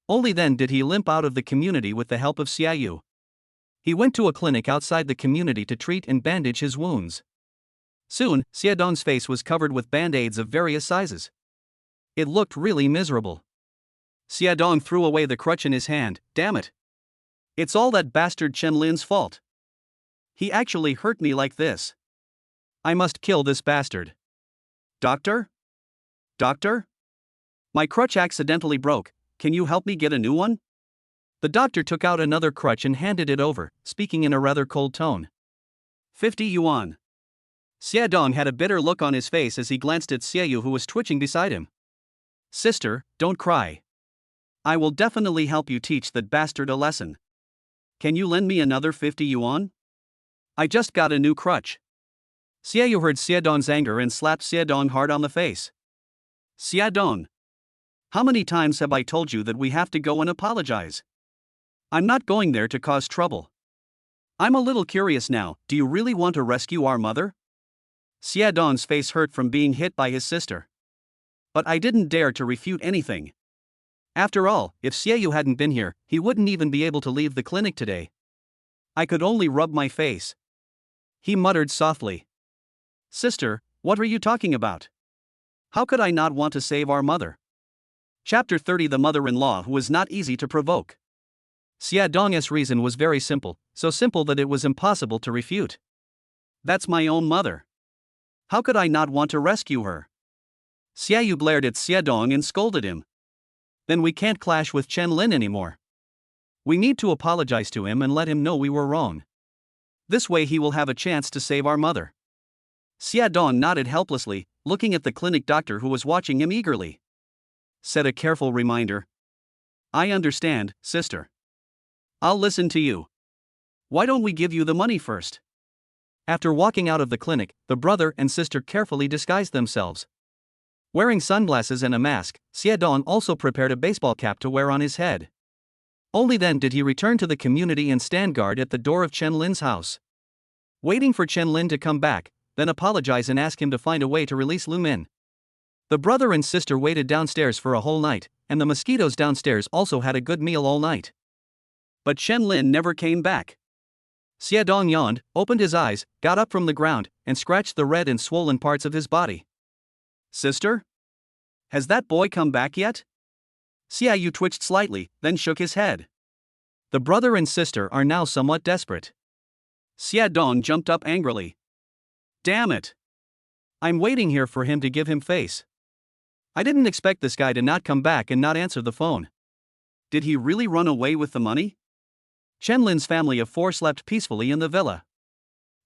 Only then did he limp out of the community with the help of Xia Yu. He went to a clinic outside the community to treat and bandage his wounds. Soon, Xia Dong's face was covered with band-aids of various sizes. It looked really miserable. Xia Dong threw away the crutch in his hand. Damn it. It's all that bastard Chen Lin's fault. He actually hurt me like this. I must kill this bastard. Doctor? Doctor? My crutch accidentally broke, can you help me get a new one? The doctor took out another crutch and handed it over, speaking in a rather cold tone. 50 yuan. Xia Dong had a bitter look on his face as he glanced at Xia Yu, who was twitching beside him. Sister, don't cry. I will definitely help you teach that bastard a lesson. Can you lend me another 50 yuan? I just got a new crutch. Xia Yu heard Xia Dong's anger and slapped Xia Dong hard on the face. Xia Dong. How many times have I told you that we have to go and apologize? I'm not going there to cause trouble. I'm a little curious now, do you really want to rescue our mother? Xia Dong's face hurt from being hit by his sister. But I didn't dare to refute anything. After all, if Xia Yu hadn't been here, he wouldn't even be able to leave the clinic today. I could only rub my face. He muttered softly. Sister, what are you talking about? How could I not want to save our mother? Chapter 30. The mother-in-law who was not easy to provoke. Xia Dong's reason was very simple, so simple that it was impossible to refute. That's my own mother. How could I not want to rescue her? Xia Yu glared at Xia Dong and scolded him. Then we can't clash with Chen Lin anymore. We need to apologize to him and let him know we were wrong. This way he will have a chance to save our mother. Xia Dong nodded helplessly, looking at the clinic doctor who was watching him eagerly. Said a careful reminder. I understand, sister. I'll listen to you. Why don't we give you the money first? After walking out of the clinic, the brother and sister carefully disguised themselves. Wearing sunglasses and a mask, Xia Dong also prepared a baseball cap to wear on his head. Only then did he return to the community and stand guard at the door of Chen Lin's house. Waiting for Chen Lin to come back, then apologize and ask him to find a way to release Lu Min. The brother and sister waited downstairs for a whole night, and the mosquitoes downstairs also had a good meal all night. But Chen Lin never came back. Xia Dong yawned, opened his eyes, got up from the ground, and scratched the red and swollen parts of his body. Sister? Has that boy come back yet? Xia Yu twitched slightly, then shook his head. The brother and sister are now somewhat desperate. Xia Dong jumped up angrily. Damn it! I'm waiting here for him to give him face. I didn't expect this guy to not come back and not answer the phone. Did he really run away with the money? Chen Lin's family of 4 slept peacefully in the villa.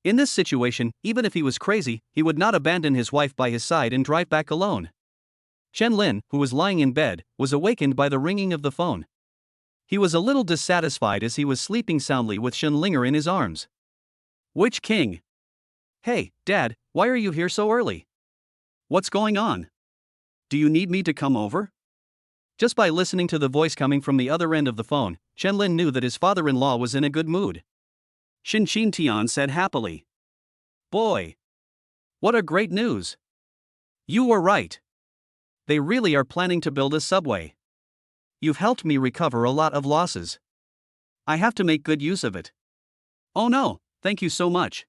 In this situation, even if he was crazy, he would not abandon his wife by his side and drive back alone. Chen Lin, who was lying in bed, was awakened by the ringing of the phone. He was a little dissatisfied as he was sleeping soundly with Shen Linger in his arms. Which king? Hey, Dad, why are you here so early? What's going on? Do you need me to come over? Just by listening to the voice coming from the other end of the phone, Chen Lin knew that his father-in-law was in a good mood. Xin Tian said happily. Boy! What a great news! You were right. They really are planning to build a subway. You've helped me recover a lot of losses. I have to make good use of it. Oh no, thank you so much.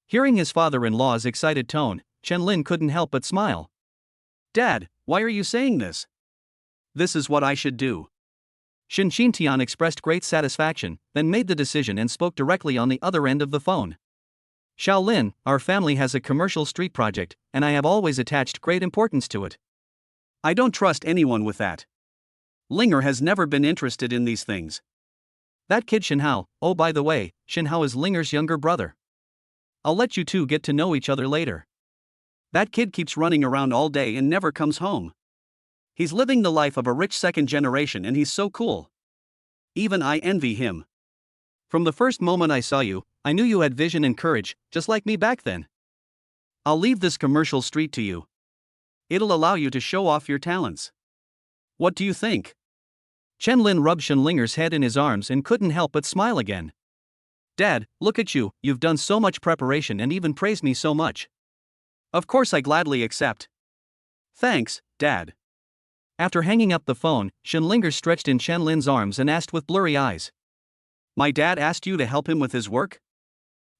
Hearing his father-in-law's excited tone, Chen Lin couldn't help but smile. Dad, why are you saying this? This is what I should do. Xin Tian expressed great satisfaction, then made the decision and spoke directly on the other end of the phone. Xiaolin, our family has a commercial street project, and I have always attached great importance to it. I don't trust anyone with that. Linger has never been interested in these things. That kid Shenhao, oh by the way, Shenhao is Linger's younger brother. I'll let you two get to know each other later. That kid keeps running around all day and never comes home. He's living the life of a rich second generation and he's so cool. Even I envy him. From the first moment I saw you, I knew you had vision and courage, just like me back then. I'll leave this commercial street to you. It'll allow you to show off your talents. What do you think? Chen Lin rubbed Shen Linger's head in his arms and couldn't help but smile again. Dad, look at you, you've done so much preparation and even praised me so much. Of course I gladly accept. Thanks, Dad. After hanging up the phone, Shen Linger stretched in Chen Lin's arms and asked with blurry eyes. My dad asked you to help him with his work?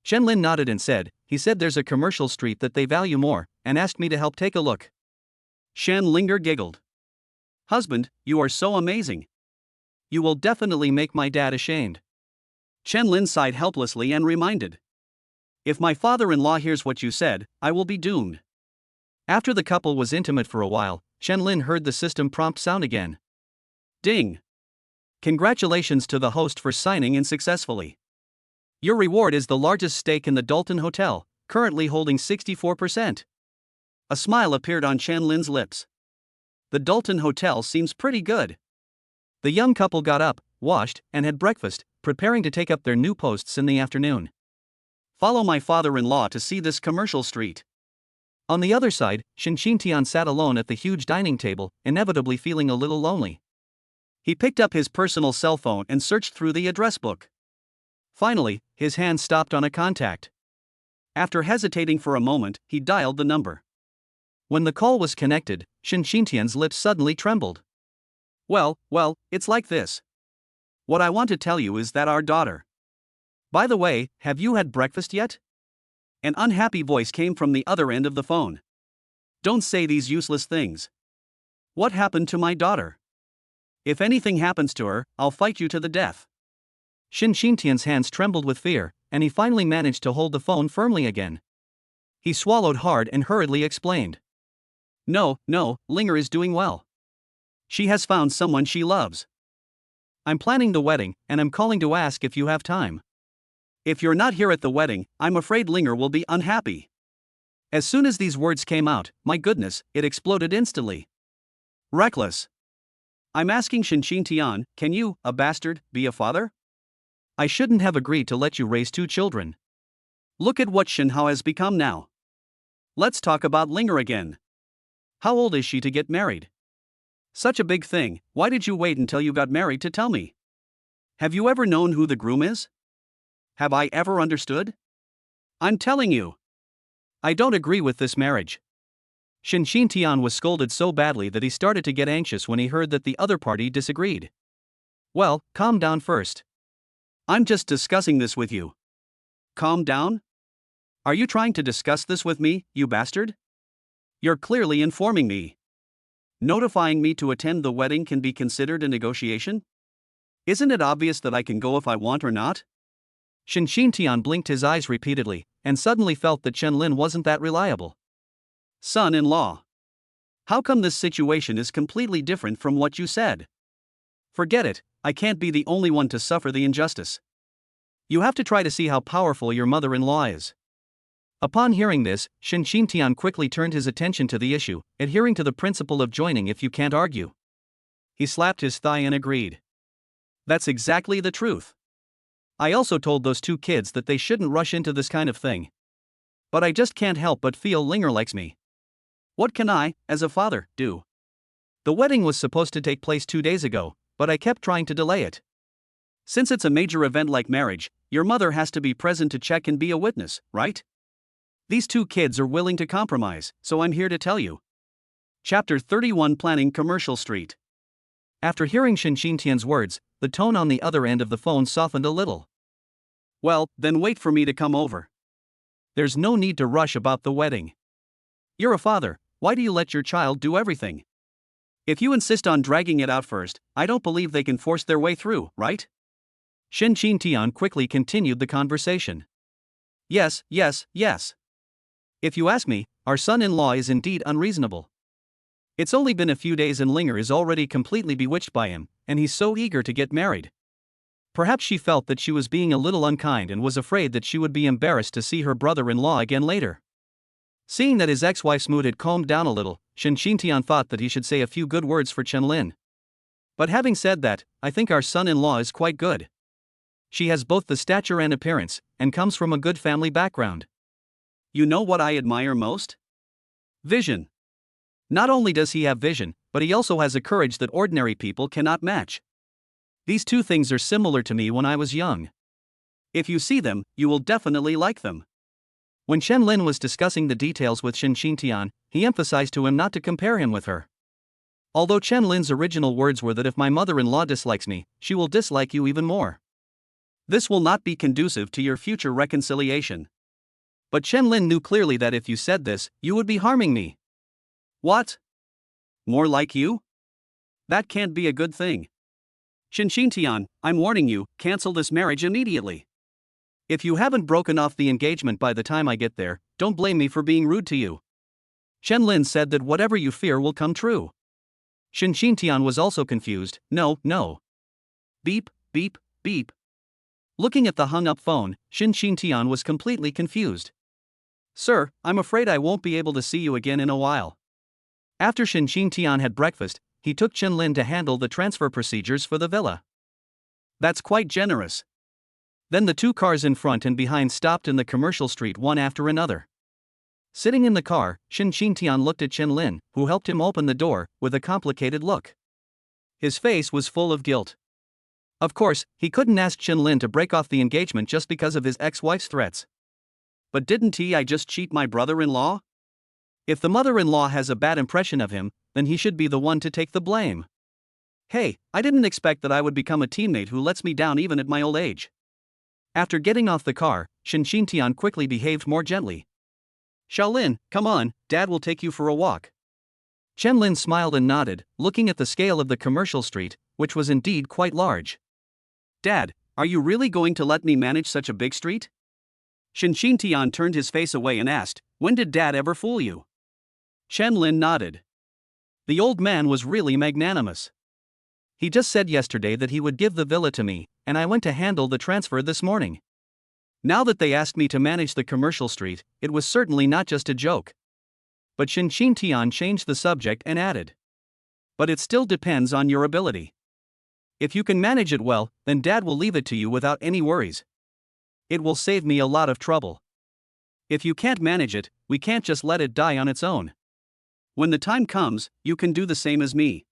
Chen Lin nodded and said, he said there's a commercial street that they value more, and asked me to help take a look. Shen Linger giggled. Husband, you are so amazing. You will definitely make my dad ashamed. Chen Lin sighed helplessly and reminded. If my father-in-law hears what you said, I will be doomed. After the couple was intimate for a while, Chen Lin heard the system prompt sound again. Ding! Congratulations to the host for signing in successfully. Your reward is the largest stake in the Dalton Hotel, currently holding 64%. A smile appeared on Chen Lin's lips. The Dalton Hotel seems pretty good. The young couple got up, washed, and had breakfast, preparing to take up their new posts in the afternoon. Follow my father-in-law to see this commercial street. On the other side, Shen Xintian sat alone at the huge dining table, inevitably feeling a little lonely. He picked up his personal cell phone and searched through the address book. Finally, his hand stopped on a contact. After hesitating for a moment, he dialed the number. When the call was connected, Shen Xintian's lips suddenly trembled. Well, it's like this. What I want to tell you is that our daughter. By the way, have you had breakfast yet? An unhappy voice came from the other end of the phone. Don't say these useless things. What happened to my daughter? If anything happens to her, I'll fight you to the death. Shen Xintian's hands trembled with fear, and he finally managed to hold the phone firmly again. He swallowed hard and hurriedly explained. No, Linger is doing well. She has found someone she loves. I'm planning the wedding, and I'm calling to ask if you have time. If you're not here at the wedding, I'm afraid Linger will be unhappy. As soon as these words came out, my goodness, it exploded instantly. Reckless. I'm asking Shen Xintian, can you, a bastard, be a father? I shouldn't have agreed to let you raise 2 children. Look at what Shenhao has become now. Let's talk about Linger again. How old is she to get married? Such a big thing, why did you wait until you got married to tell me? Have you ever known who the groom is? Have I ever understood? I'm telling you. I don't agree with this marriage. Shen Xintian was scolded so badly that he started to get anxious when he heard that the other party disagreed. Well, calm down first. I'm just discussing this with you. Calm down? Are you trying to discuss this with me, you bastard? You're clearly informing me. Notifying me to attend the wedding can be considered a negotiation? Isn't it obvious that I can go if I want or not? Shen Xintian blinked his eyes repeatedly, and suddenly felt that Chen Lin wasn't that reliable. Son-in-law. How come this situation is completely different from what you said? Forget it, I can't be the only one to suffer the injustice. You have to try to see how powerful your mother-in-law is. Upon hearing this, Shen Xintian quickly turned his attention to the issue, adhering to the principle of joining if you can't argue. He slapped his thigh and agreed. That's exactly the truth. I also told those 2 kids that they shouldn't rush into this kind of thing. But I just can't help but feel Linger likes me. What can I, as a father, do? The wedding was supposed to take place 2 days ago, but I kept trying to delay it. Since it's a major event like marriage, your mother has to be present to check and be a witness, right? These 2 kids are willing to compromise, so I'm here to tell you. Chapter 31 Planning Commercial Street. After hearing Shen Xintian's words, the tone on the other end of the phone softened a little. Well, then wait for me to come over. There's no need to rush about the wedding. You're a father, why do you let your child do everything? If you insist on dragging it out first, I don't believe they can force their way through, right? Shen Xintian quickly continued the conversation. Yes, yes, yes. If you ask me, our son-in-law is indeed unreasonable. It's only been a few days and Linger is already completely bewitched by him, and he's so eager to get married. Perhaps she felt that she was being a little unkind and was afraid that she would be embarrassed to see her brother-in-law again later. Seeing that his ex-wife's mood had calmed down a little, Shin Tian thought that he should say a few good words for Chen Lin. But having said that, I think our son-in-law is quite good. She has both the stature and appearance, and comes from a good family background. You know what I admire most? Vision. Not only does he have vision, but he also has a courage that ordinary people cannot match. These two things are similar to me when I was young. If you see them, you will definitely like them. When Chen Lin was discussing the details with Shin Tian, he emphasized to him not to compare him with her. Although Chen Lin's original words were that if my mother-in-law dislikes me, she will dislike you even more. This will not be conducive to your future reconciliation. But Chen Lin knew clearly that if you said this, you would be harming me. What? More like you? That can't be a good thing. Shin Tian, I'm warning you, cancel this marriage immediately. If you haven't broken off the engagement by the time I get there, don't blame me for being rude to you. Chen Lin said that whatever you fear will come true. Shin Tian was also confused. No. Beep, beep, beep. Looking at the hung-up phone, Shin Tian was completely confused. Sir, I'm afraid I won't be able to see you again in a while. After Shin Tian had breakfast, he took Chen Lin to handle the transfer procedures for the villa. That's quite generous. Then the two cars in front and behind stopped in the commercial street one after another. Sitting in the car, Shin Tian looked at Chen Lin, who helped him open the door, with a complicated look. His face was full of guilt. Of course, he couldn't ask Chen Lin to break off the engagement just because of his ex-wife's threats. But didn't I just cheat my brother-in-law? If the mother-in-law has a bad impression of him, then he should be the one to take the blame. Hey, I didn't expect that I would become a teammate who lets me down even at my old age. After getting off the car, Shin Tian quickly behaved more gently. Xiaolin, come on, Dad will take you for a walk. Chen Lin smiled and nodded, looking at the scale of the commercial street, which was indeed quite large. Dad, are you really going to let me manage such a big street? Shin Tian turned his face away and asked, when did Dad ever fool you? Chen Lin nodded. The old man was really magnanimous. He just said yesterday that he would give the villa to me, and I went to handle the transfer this morning. Now that they asked me to manage the commercial street, it was certainly not just a joke. But Shin Tian changed the subject and added. But it still depends on your ability. If you can manage it well, then Dad will leave it to you without any worries. It will save me a lot of trouble. If you can't manage it, we can't just let it die on its own. When the time comes, you can do the same as me.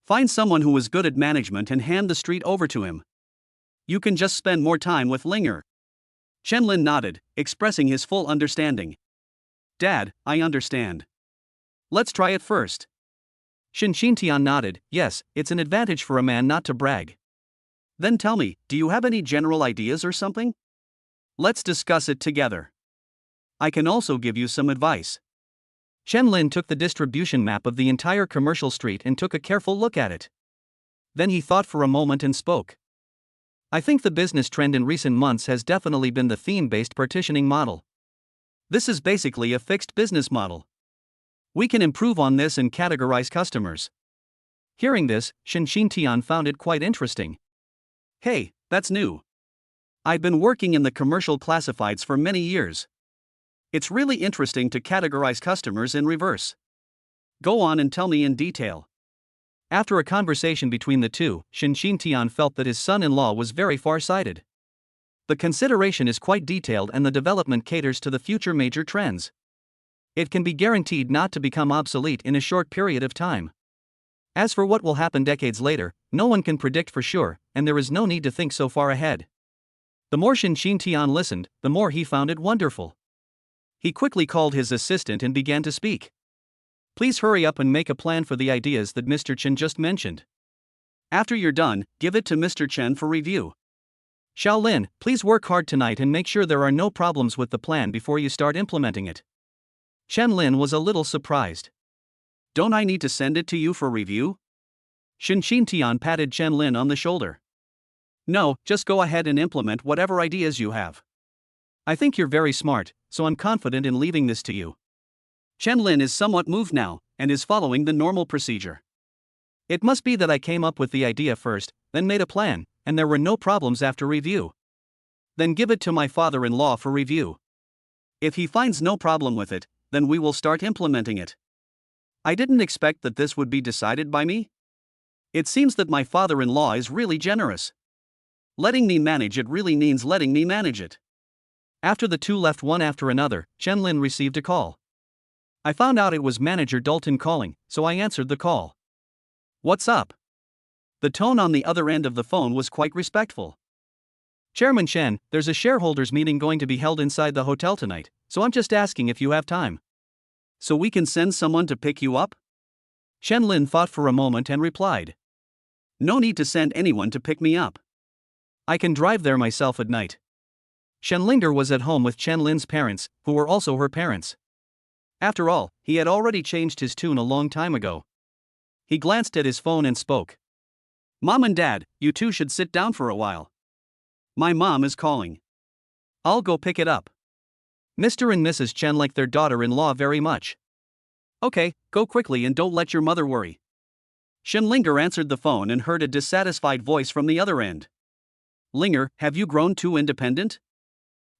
Find someone who is good at management and hand the street over to him. You can just spend more time with Linger. Chen Lin nodded, expressing his full understanding. Dad, I understand. Let's try it first. Shin Tian nodded, yes, it's an advantage for a man not to brag. Then tell me, do you have any general ideas or something? Let's discuss it together. I can also give you some advice. Chen Lin took the distribution map of the entire commercial street and took a careful look at it. Then he thought for a moment and spoke. I think the business trend in recent months has definitely been the theme-based partitioning model. This is basically a fixed business model. We can improve on this and categorize customers. Hearing this, Shin Tian found it quite interesting. Hey, that's new. I've been working in the commercial classifieds for many years. It's really interesting to categorize customers in reverse. Go on and tell me in detail. After a conversation between the two, Shin Tian felt that his son-in-law was very far-sighted. The consideration is quite detailed and the development caters to the future major trends. It can be guaranteed not to become obsolete in a short period of time. As for what will happen decades later, no one can predict for sure, and there is no need to think so far ahead. The more Shin Tian listened, the more he found it wonderful. He quickly called his assistant and began to speak. Please hurry up and make a plan for the ideas that Mr. Chen just mentioned. After you're done, give it to Mr. Chen for review. Xiaolin, please work hard tonight and make sure there are no problems with the plan before you start implementing it. Chen Lin was a little surprised. Don't I need to send it to you for review? Shin Tian patted Chen Lin on the shoulder. No, just go ahead and implement whatever ideas you have. I think you're very smart, so I'm confident in leaving this to you. Chen Lin is somewhat moved now, and is following the normal procedure. It must be that I came up with the idea first, then made a plan, and there were no problems after review. Then give it to my father-in-law for review. If he finds no problem with it, then we will start implementing it. I didn't expect that this would be decided by me. It seems that my father-in-law is really generous. Letting me manage it really means letting me manage it. After the two left one after another, Chen Lin received a call. I found out it was Manager Dalton calling, so I answered the call. What's up? The tone on the other end of the phone was quite respectful. Chairman Chen, there's a shareholders meeting going to be held inside the hotel tonight, so I'm just asking if you have time. So we can send someone to pick you up? Chen Lin thought for a moment and replied. No need to send anyone to pick me up. I can drive there myself at night. Chen Linger was at home with Chen Lin's parents, who were also her parents. After all, he had already changed his tune a long time ago. He glanced at his phone and spoke. Mom and Dad, you two should sit down for a while. My mom is calling. I'll go pick it up. Mr. and Mrs. Chen like their daughter-in-law very much. Okay, go quickly and don't let your mother worry. Chen Linger answered the phone and heard a dissatisfied voice from the other end. Linger, have you grown too independent?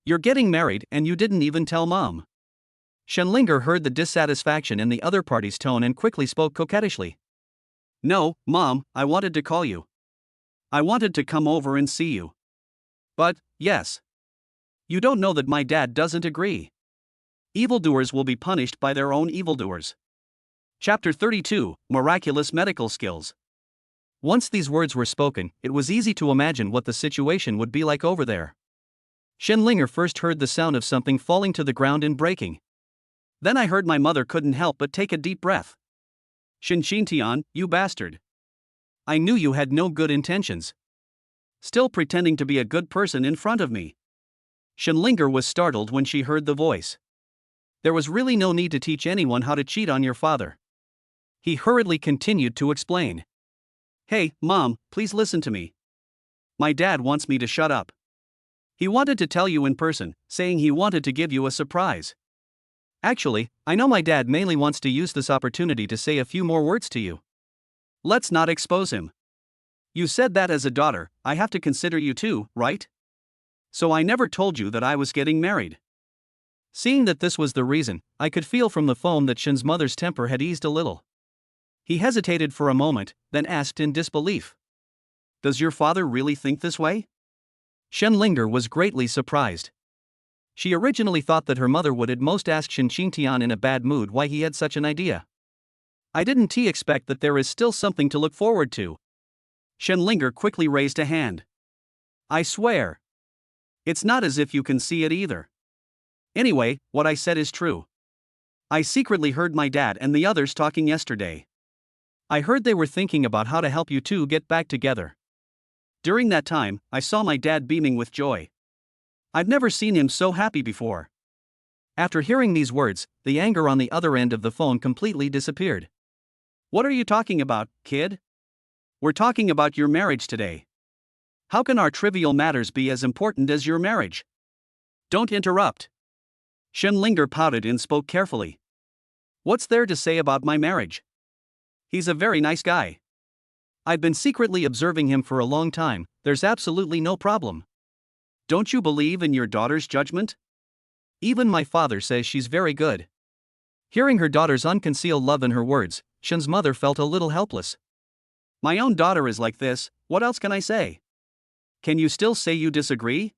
You're getting married and you didn't even tell Mom. Chen Linger heard the dissatisfaction in the other party's tone and quickly spoke coquettishly. No, Mom, I wanted to call you. I wanted to come over and see you. But, yes. You don't know that my dad doesn't agree. Evildoers will be punished by their own evildoers. Chapter 32, Miraculous Medical Skills. Once these words were spoken, it was easy to imagine what the situation would be like over there. Chen Linger first heard the sound of something falling to the ground and breaking. Then I heard my mother couldn't help but take a deep breath. Shin Tian, you bastard. I knew you had no good intentions. Still pretending to be a good person in front of me. Chen Linger was startled when she heard the voice. There was really no need to teach anyone how to cheat on your father. He hurriedly continued to explain. Hey, Mom, please listen to me. My dad wants me to shut up. He wanted to tell you in person, saying he wanted to give you a surprise. Actually, I know my dad mainly wants to use this opportunity to say a few more words to you. Let's not expose him. You said that as a daughter, I have to consider you too, right? So I never told you that I was getting married. Seeing that this was the reason, I could feel from the phone that Shin's mother's temper had eased a little. He hesitated for a moment, then asked in disbelief. Does your father really think this way? Chen Linger was greatly surprised. She originally thought that her mother would at most ask Shin Tian in a bad mood why he had such an idea. I didn't expect that there is still something to look forward to. Chen Linger quickly raised a hand. I swear. It's not as if you can see it either. Anyway, what I said is true. I secretly heard my dad and the others talking yesterday. I heard they were thinking about how to help you two get back together. During that time, I saw my dad beaming with joy. I've never seen him so happy before. After hearing these words, the anger on the other end of the phone completely disappeared. What are you talking about, kid? We're talking about your marriage today. How can our trivial matters be as important as your marriage? Don't interrupt. Chen Linger pouted and spoke carefully. What's there to say about my marriage? He's a very nice guy. I've been secretly observing him for a long time, there's absolutely no problem. Don't you believe in your daughter's judgment? Even my father says she's very good. Hearing her daughter's unconcealed love in her words, Shen's mother felt a little helpless. My own daughter is like this, what else can I say? Can you still say you disagree?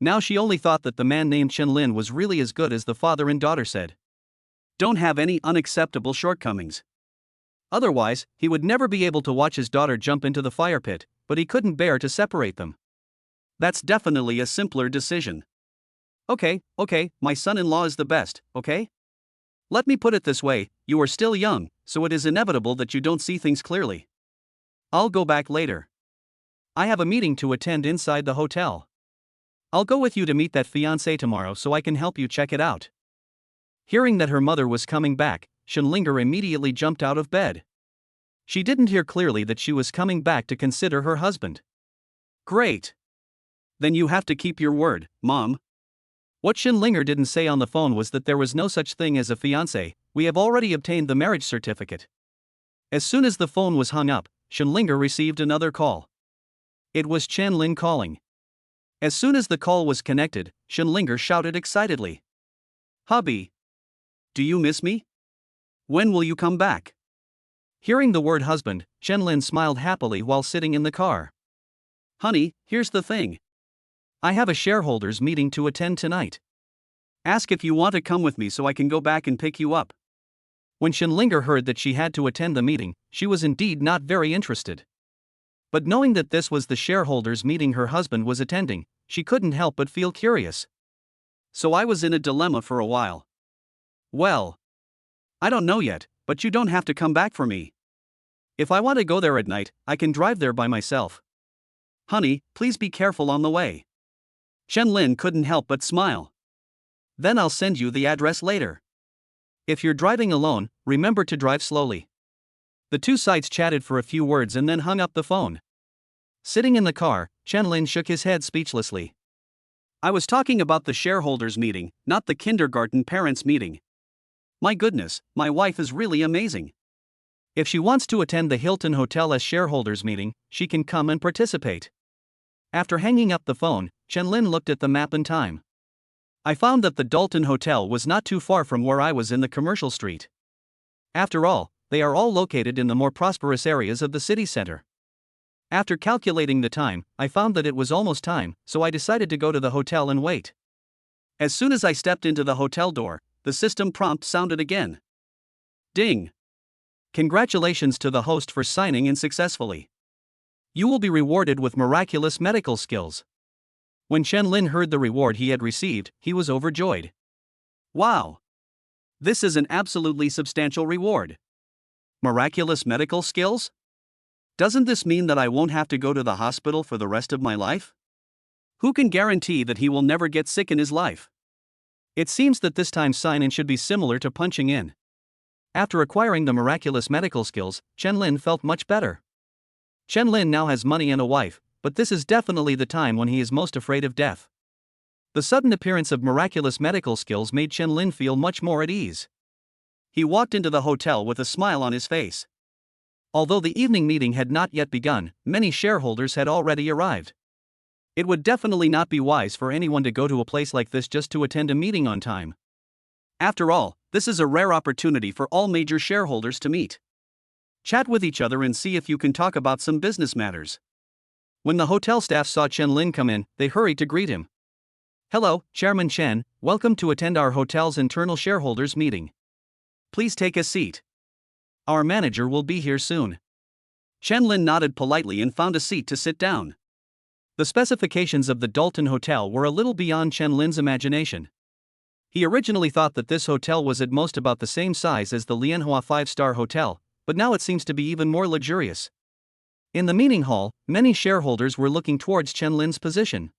Now she only thought that the man named Chen Lin was really as good as the father and daughter said. Don't have any unacceptable shortcomings. Otherwise, he would never be able to watch his daughter jump into the fire pit, but he couldn't bear to separate them. That's definitely a simpler decision. Okay, my son-in-law is the best, okay? Let me put it this way, you are still young, so it is inevitable that you don't see things clearly. I'll go back later. I have a meeting to attend inside the hotel. I'll go with you to meet that fiancé tomorrow so I can help you check it out. Hearing that her mother was coming back, Chen Linger immediately jumped out of bed. She didn't hear clearly that she was coming back to consider her husband. Great. Then you have to keep your word, Mom. What Shinlinger didn't say on the phone was that there was no such thing as a fiancé. We have already obtained the marriage certificate. As soon as the phone was hung up, Shinlinger received another call. It was Chen Lin calling. As soon as the call was connected, Shinlinger shouted excitedly, "Hubby! Do you miss me? When will you come back?" Hearing the word husband, Chen Lin smiled happily while sitting in the car. "Honey, here's the thing. I have a shareholders meeting to attend tonight. Ask if you want to come with me so I can go back and pick you up." When Shinlinger heard that she had to attend the meeting, she was indeed not very interested. But knowing that this was the shareholders meeting her husband was attending, she couldn't help but feel curious. So I was in a dilemma for a while. Well, I don't know yet, but you don't have to come back for me. If I want to go there at night, I can drive there by myself. Honey, please be careful on the way. Chen Lin couldn't help but smile. Then I'll send you the address later. If you're driving alone, remember to drive slowly. The two sides chatted for a few words and then hung up the phone. Sitting in the car, Chen Lin shook his head speechlessly. I was talking about the shareholders meeting, not the kindergarten parents meeting. My goodness, my wife is really amazing. If she wants to attend the Hilton Hotel's shareholders meeting, she can come and participate. After hanging up the phone, Chen Lin looked at the map and time. I found that the Dalton Hotel was not too far from where I was in the commercial street. After all, they are all located in the more prosperous areas of the city center. After calculating the time, I found that it was almost time, so I decided to go to the hotel and wait. As soon as I stepped into the hotel door, the system prompt sounded again. Ding! Congratulations to the host for signing in successfully. You will be rewarded with miraculous medical skills. When Chen Lin heard the reward he had received, he was overjoyed. Wow! This is an absolutely substantial reward. Miraculous medical skills? Doesn't this mean that I won't have to go to the hospital for the rest of my life? Who can guarantee that he will never get sick in his life? It seems that this time sign-in should be similar to punching in. After acquiring the miraculous medical skills, Chen Lin felt much better. Chen Lin now has money and a wife, but this is definitely the time when he is most afraid of death. The sudden appearance of miraculous medical skills made Chen Lin feel much more at ease. He walked into the hotel with a smile on his face. Although the evening meeting had not yet begun, many shareholders had already arrived. It would definitely not be wise for anyone to go to a place like this just to attend a meeting on time. After all, this is a rare opportunity for all major shareholders to meet. Chat with each other and see if you can talk about some business matters. When the hotel staff saw Chen Lin come in, they hurried to greet him. Hello, Chairman Chen, welcome to attend our hotel's internal shareholders meeting. Please take a seat. Our manager will be here soon. Chen Lin nodded politely and found a seat to sit down. The specifications of the Dalton Hotel were a little beyond Chen Lin's imagination. He originally thought that this hotel was at most about the same size as the Lianhua 5-star hotel, but now it seems to be even more luxurious. In the meeting hall, many shareholders were looking towards Chen Lin's position.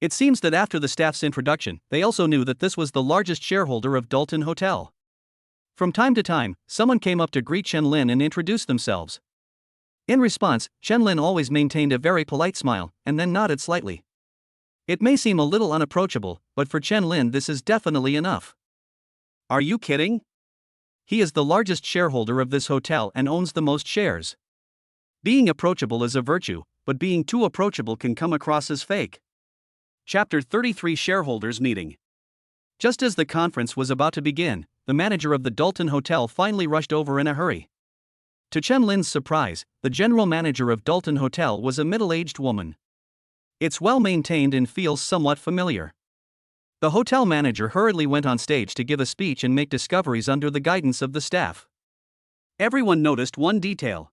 It seems that after the staff's introduction, they also knew that this was the largest shareholder of Dalton Hotel. From time to time, someone came up to greet Chen Lin and introduce themselves. In response, Chen Lin always maintained a very polite smile, and then nodded slightly. It may seem a little unapproachable, but for Chen Lin this is definitely enough. Are you kidding? He is the largest shareholder of this hotel and owns the most shares. Being approachable is a virtue, but being too approachable can come across as fake. Chapter 33 Shareholders Meeting. Just as the conference was about to begin, the manager of the Dalton Hotel finally rushed over in a hurry. To Chen Lin's surprise, the general manager of Dalton Hotel was a middle-aged woman. It's well maintained and feels somewhat familiar. The hotel manager hurriedly went on stage to give a speech and make discoveries under the guidance of the staff. Everyone noticed one detail.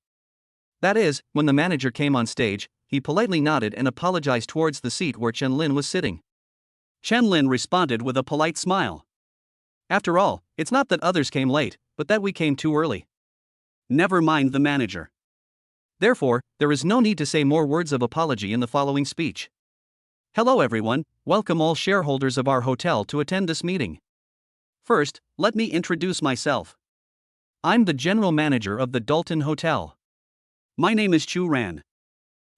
That is, when the manager came on stage, he politely nodded and apologized towards the seat where Chen Lin was sitting. Chen Lin responded with a polite smile. After all, it's not that others came late, but that we came too early. Never mind the manager. Therefore, there is no need to say more words of apology in the following speech. Hello everyone, welcome all shareholders of our hotel to attend this meeting. First, let me introduce myself. I'm the general manager of the Dalton Hotel. My name is Chu Ran.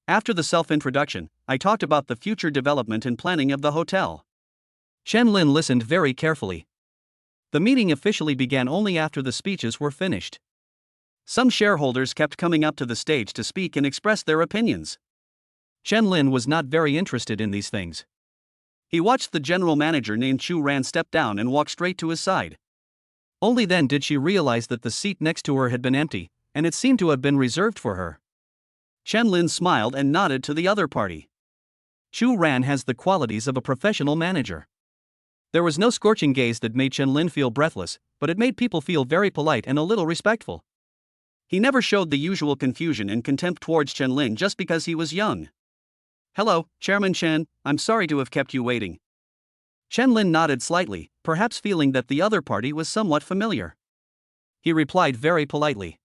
After the self-introduction, I talked about the future development and planning of the hotel. Chen Lin listened very carefully. The meeting officially began only after the speeches were finished. Some shareholders kept coming up to the stage to speak and express their opinions. Chen Lin was not very interested in these things. He watched the general manager named Chu Ran step down and walk straight to his side. Only then did she realize that the seat next to her had been empty, and it seemed to have been reserved for her. Chen Lin smiled and nodded to the other party. Chu Ran has the qualities of a professional manager. There was no scorching gaze that made Chen Lin feel breathless, but it made people feel very polite and a little respectful. He never showed the usual confusion and contempt towards Chen Lin just because he was young. "Hello, Chairman Chen, I'm sorry to have kept you waiting." Chen Lin nodded slightly, perhaps feeling that the other party was somewhat familiar. He replied very politely.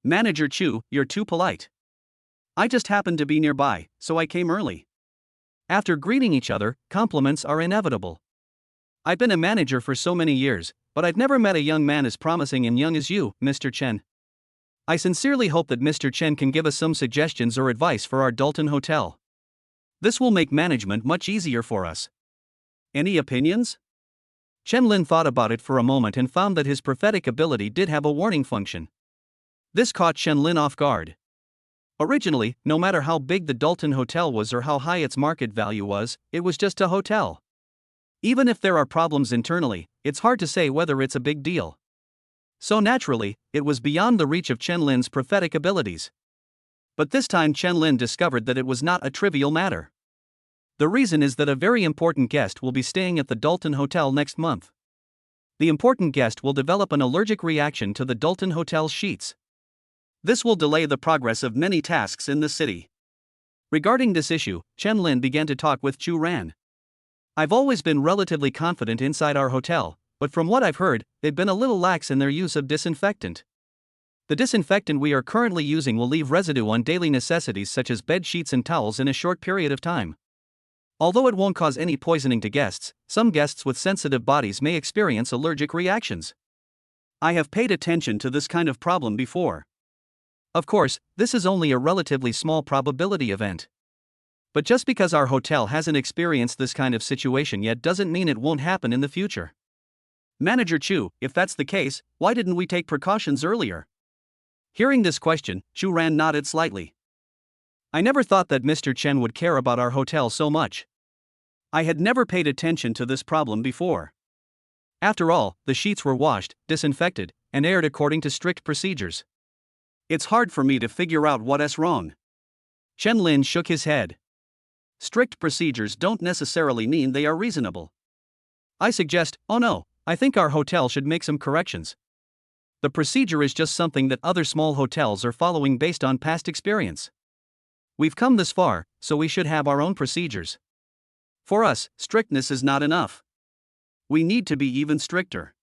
"Manager Chu, you're too polite. I just happened to be nearby, so I came early." After greeting each other, compliments are inevitable. "I've been a manager for so many years, but I've never met a young man as promising and young as you, Mr. Chen. I sincerely hope that Mr. Chen can give us some suggestions or advice for our Dalton Hotel. This will make management much easier for us. Any opinions?" Chen Lin thought about it for a moment and found that his prophetic ability did have a warning function. This caught Chen Lin off guard. Originally, no matter how big the Dalton Hotel was or how high its market value was, it was just a hotel. Even if there are problems internally, it's hard to say whether it's a big deal. So naturally, it was beyond the reach of Chen Lin's prophetic abilities. But this time Chen Lin discovered that it was not a trivial matter. The reason is that a very important guest will be staying at the Dalton Hotel next month. The important guest will develop an allergic reaction to the Dalton Hotel's sheets. This will delay the progress of many tasks in the city. Regarding this issue, Chen Lin began to talk with Chu Ran. "I've always been relatively confident inside our hotel, but from what I've heard, they've been a little lax in their use of disinfectant. The disinfectant we are currently using will leave residue on daily necessities such as bed sheets and towels in a short period of time. Although it won't cause any poisoning to guests, some guests with sensitive bodies may experience allergic reactions. I have paid attention to this kind of problem before. Of course, this is only a relatively small probability event. But just because our hotel hasn't experienced this kind of situation yet doesn't mean it won't happen in the future. Manager Chu, if that's the case, why didn't we take precautions earlier?" Hearing this question, Chu Ran nodded slightly. "I never thought that Mr. Chen would care about our hotel so much. I had never paid attention to this problem before. After all, the sheets were washed, disinfected, and aired according to strict procedures. It's hard for me to figure out what's wrong." Chen Lin shook his head. "Strict procedures don't necessarily mean they are reasonable. I think our hotel should make some corrections. The procedure is just something that other small hotels are following based on past experience. We've come this far, so we should have our own procedures. For us, strictness is not enough. We need to be even stricter."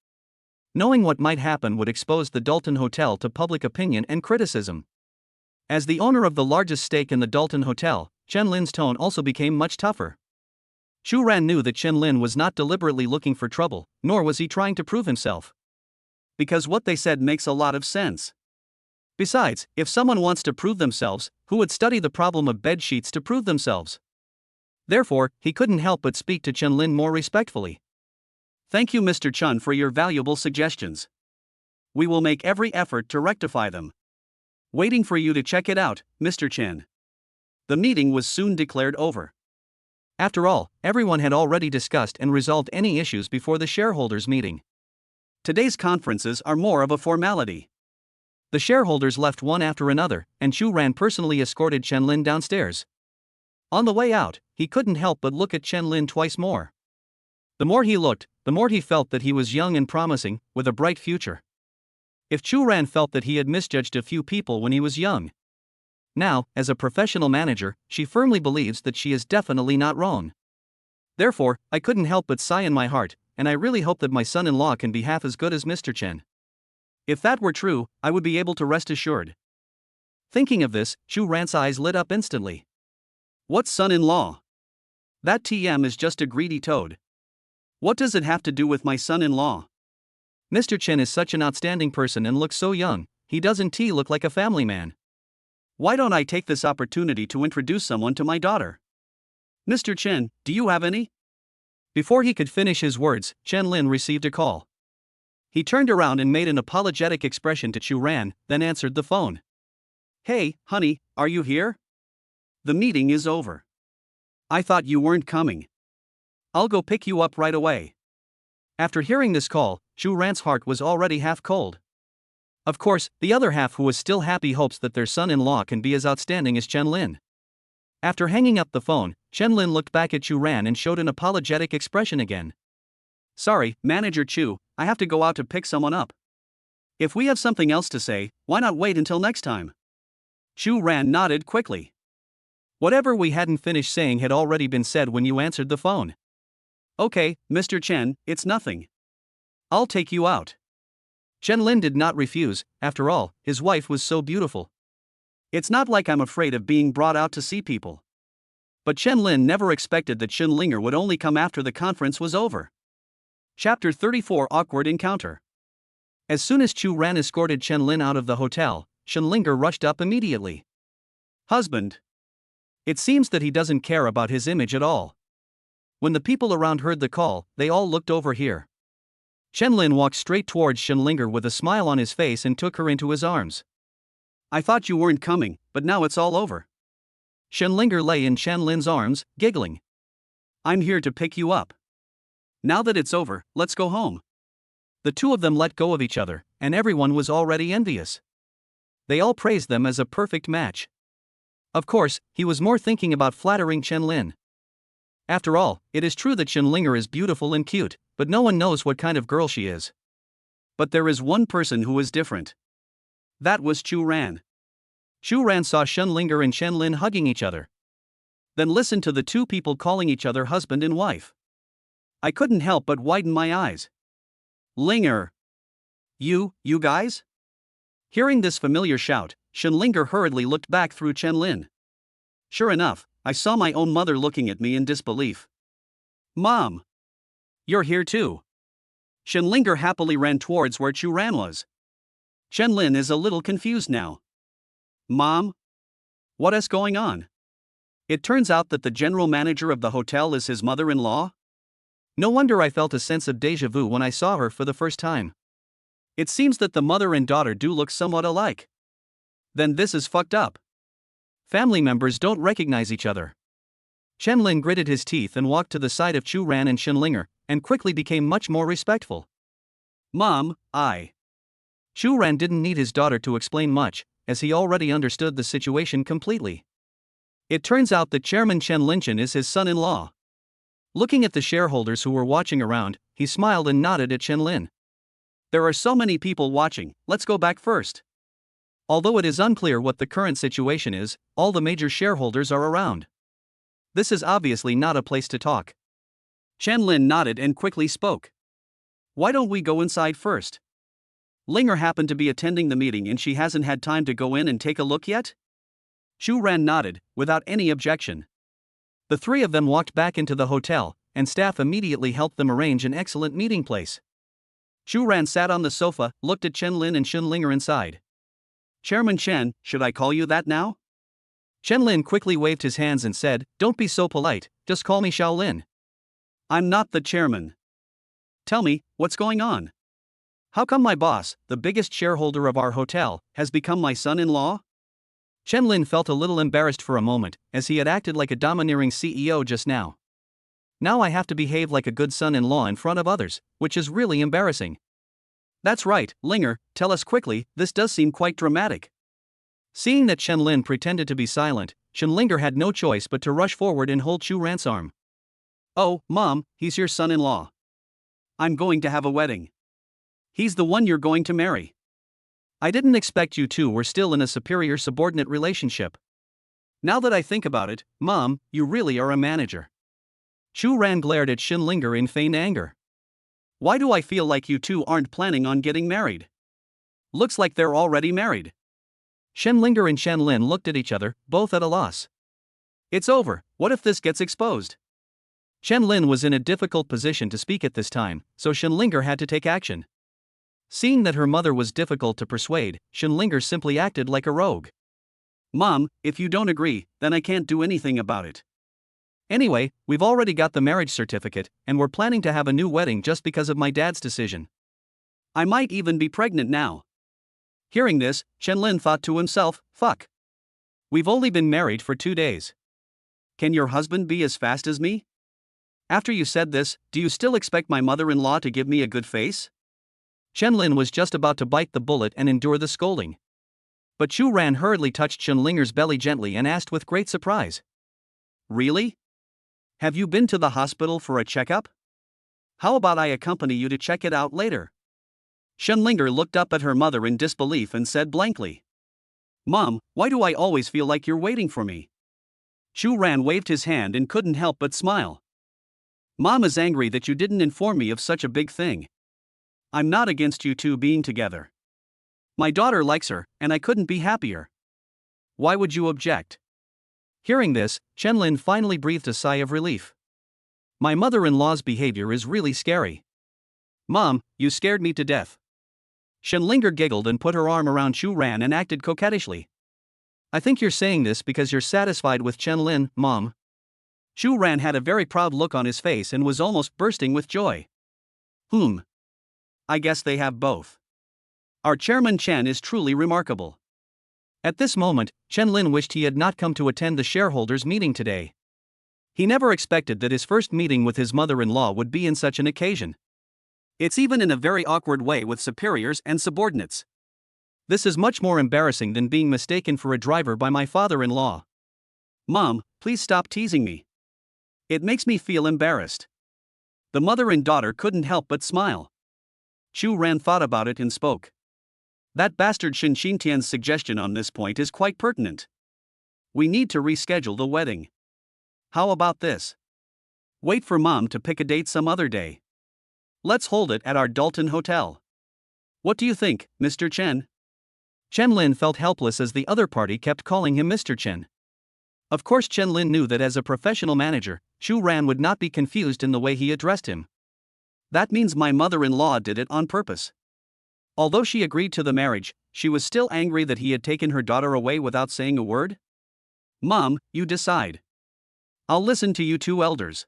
Knowing what might happen would expose the Dalton Hotel to public opinion and criticism. As the owner of the largest stake in the Dalton Hotel, Chen Lin's tone also became much tougher. Chu Ran knew that Chen Lin was not deliberately looking for trouble, nor was he trying to prove himself. Because what they said makes a lot of sense. Besides, if someone wants to prove themselves, who would study the problem of bed sheets to prove themselves? Therefore, he couldn't help but speak to Chen Lin more respectfully. "Thank you, Mr. Chen, for your valuable suggestions. We will make every effort to rectify them. Waiting for you to check it out, Mr. Chen." The meeting was soon declared over. After all, everyone had already discussed and resolved any issues before the shareholders' meeting. Today's conferences are more of a formality. The shareholders left one after another, and Chu Ran personally escorted Chen Lin downstairs. On the way out, he couldn't help but look at Chen Lin twice more. The more he looked, the more he felt that he was young and promising, with a bright future. If Chu Ran felt that he had misjudged a few people when he was young, now, as a professional manager, she firmly believes that she is definitely not wrong. Therefore, I couldn't help but sigh in my heart, and I really hope that my son-in-law can be half as good as Mr. Chen. If that were true, I would be able to rest assured. Thinking of this, Chu Ran's eyes lit up instantly. What son-in-law? That TM is just a greedy toad. What does it have to do with my son-in-law? Mr. Chen is such an outstanding person and looks so young, he doesn't look like a family man. Why don't I take this opportunity to introduce someone to my daughter? Mr. Chen, do you have any? Before he could finish his words, Chen Lin received a call. He turned around and made an apologetic expression to Chu Ran, then answered the phone. Hey, honey, are you here? The meeting is over. I thought you weren't coming. I'll go pick you up right away. After hearing this call, Chu Ran's heart was already half cold. Of course, the other half who was still happy hopes that their son-in-law can be as outstanding as Chen Lin. After hanging up the phone, Chen Lin looked back at Chu Ran and showed an apologetic expression again. Sorry, Manager Chu, I have to go out to pick someone up. If we have something else to say, why not wait until next time? Chu Ran nodded quickly. Whatever we hadn't finished saying had already been said when you answered the phone. Okay, Mr. Chen, it's nothing. I'll take you out. Chen Lin did not refuse, after all, his wife was so beautiful. It's not like I'm afraid of being brought out to see people. But Chen Lin never expected that Shen Linger would only come after the conference was over. Chapter 34 Awkward Encounter. As soon as Chu Ran escorted Chen Lin out of the hotel, Shen Linger rushed up immediately. Husband. It seems that he doesn't care about his image at all. When the people around heard the call, they all looked over here. Chen Lin walked straight towards Shen Linger with a smile on his face and took her into his arms. I thought you weren't coming, but now it's all over. Shen Linger lay in Chen Lin's arms, giggling. I'm here to pick you up. Now that it's over, let's go home. The two of them let go of each other, and everyone was already envious. They all praised them as a perfect match. Of course, he was more thinking about flattering Chen Lin. After all, it is true that Shen Linger is beautiful and cute, but no one knows what kind of girl she is. But there is one person who is different. That was Chu Ran. Chu Ran saw Shen Linger and Chen Lin hugging each other. Then listened to the two people calling each other husband and wife. I couldn't help but widen my eyes. Linger. You guys? Hearing this familiar shout, Shen Linger hurriedly looked back through Chen Lin. Sure enough, I saw my own mother looking at me in disbelief. Mom! You're here too. Shen Linger happily ran towards where Chu Ran was. Chen Lin is a little confused now. Mom? What is going on? It turns out that the general manager of the hotel is his mother-in-law? No wonder I felt a sense of déjà vu when I saw her for the first time. It seems that the mother and daughter do look somewhat alike. Then this is fucked up. Family members don't recognize each other. Chen Lin gritted his teeth and walked to the side of Chu Ran and Shen Linger, and quickly became much more respectful. Mom, Chu Ran didn't need his daughter to explain much, as he already understood the situation completely. It turns out that Chairman Chen Linchen is his son-in-law. Looking at the shareholders who were watching around, he smiled and nodded at Chen Lin. There are so many people watching, let's go back first. Although it is unclear what the current situation is, all the major shareholders are around. This is obviously not a place to talk. Chen Lin nodded and quickly spoke. Why don't we go inside first? Linger happened to be attending the meeting and she hasn't had time to go in and take a look yet? Chu Ran nodded, without any objection. The three of them walked back into the hotel, and staff immediately helped them arrange an excellent meeting place. Chu Ran sat on the sofa, looked at Chen Lin and Shen Linger inside. Chairman Chen, should I call you that now? Chen Lin quickly waved his hands and said, Don't be so polite, just call me Xiao Lin. I'm not the chairman. Tell me, what's going on? How come my boss, the biggest shareholder of our hotel, has become my son-in-law? Chen Lin felt a little embarrassed for a moment, as he had acted like a domineering CEO just now. Now I have to behave like a good son-in-law in front of others, which is really embarrassing. That's right, Linger, tell us quickly, this does seem quite dramatic. Seeing that Chen Lin pretended to be silent, Shen Linger had no choice but to rush forward and hold Chu Ran's arm. Oh, Mom, he's your son-in-law. I'm going to have a wedding. He's the one you're going to marry. I didn't expect you two were still in a superior-subordinate relationship. Now that I think about it, Mom, you really are a manager. Chu Ran glared at Shen Linger in feigned anger. Why do I feel like you two aren't planning on getting married? Looks like they're already married. Shen Linger and Chen Lin looked at each other, both at a loss. It's over, what if this gets exposed? Chen Lin was in a difficult position to speak at this time, so Shen Linger had to take action. Seeing that her mother was difficult to persuade, Shen Linger simply acted like a rogue. Mom, if you don't agree, then I can't do anything about it. Anyway, we've already got the marriage certificate, and we're planning to have a new wedding just because of my dad's decision. I might even be pregnant now. Hearing this, Chenlin thought to himself, fuck. We've only been married for 2 days. Can your husband be as fast as me? After you said this, do you still expect my mother-in-law to give me a good face? Chenlin was just about to bite the bullet and endure the scolding. But Chu Ran hurriedly touched Chenlinger's belly gently and asked with great surprise. Really? Have you been to the hospital for a checkup? How about I accompany you to check it out later? Chenlinger looked up at her mother in disbelief and said blankly. Mom, why do I always feel like you're waiting for me? Chu Ran waved his hand and couldn't help but smile. Mom is angry that you didn't inform me of such a big thing. I'm not against you two being together. My daughter likes her, and I couldn't be happier. Why would you object? Hearing this, Chenlin finally breathed a sigh of relief. My mother-in-law's behavior is really scary. Mom, you scared me to death. Chenlinger giggled and put her arm around Chu Ran and acted coquettishly. I think you're saying this because you're satisfied with Chenlin, Mom. Chu Ran had a very proud look on his face and was almost bursting with joy. I guess they have both. Our chairman Chen is truly remarkable. At this moment, Chenlin wished he had not come to attend the shareholders' meeting today. He never expected that his first meeting with his mother-in-law would be in such an occasion. It's even in a very awkward way with superiors and subordinates. This is much more embarrassing than being mistaken for a driver by my father-in-law. Mom, please stop teasing me. It makes me feel embarrassed. The mother and daughter couldn't help but smile. Chu Ran thought about it and spoke. That bastard Shin Xintian's suggestion on this point is quite pertinent. We need to reschedule the wedding. How about this? Wait for Mom to pick a date some other day. Let's hold it at our Dalton Hotel. What do you think, Mr. Chen? Chenlin felt helpless as the other party kept calling him Mr. Chen. Of course Chenlin knew that as a professional manager, Chu Ran would not be confused in the way he addressed him. That means my mother-in-law did it on purpose. Although she agreed to the marriage, she was still angry that he had taken her daughter away without saying a word. Mom, you decide. I'll listen to you two elders.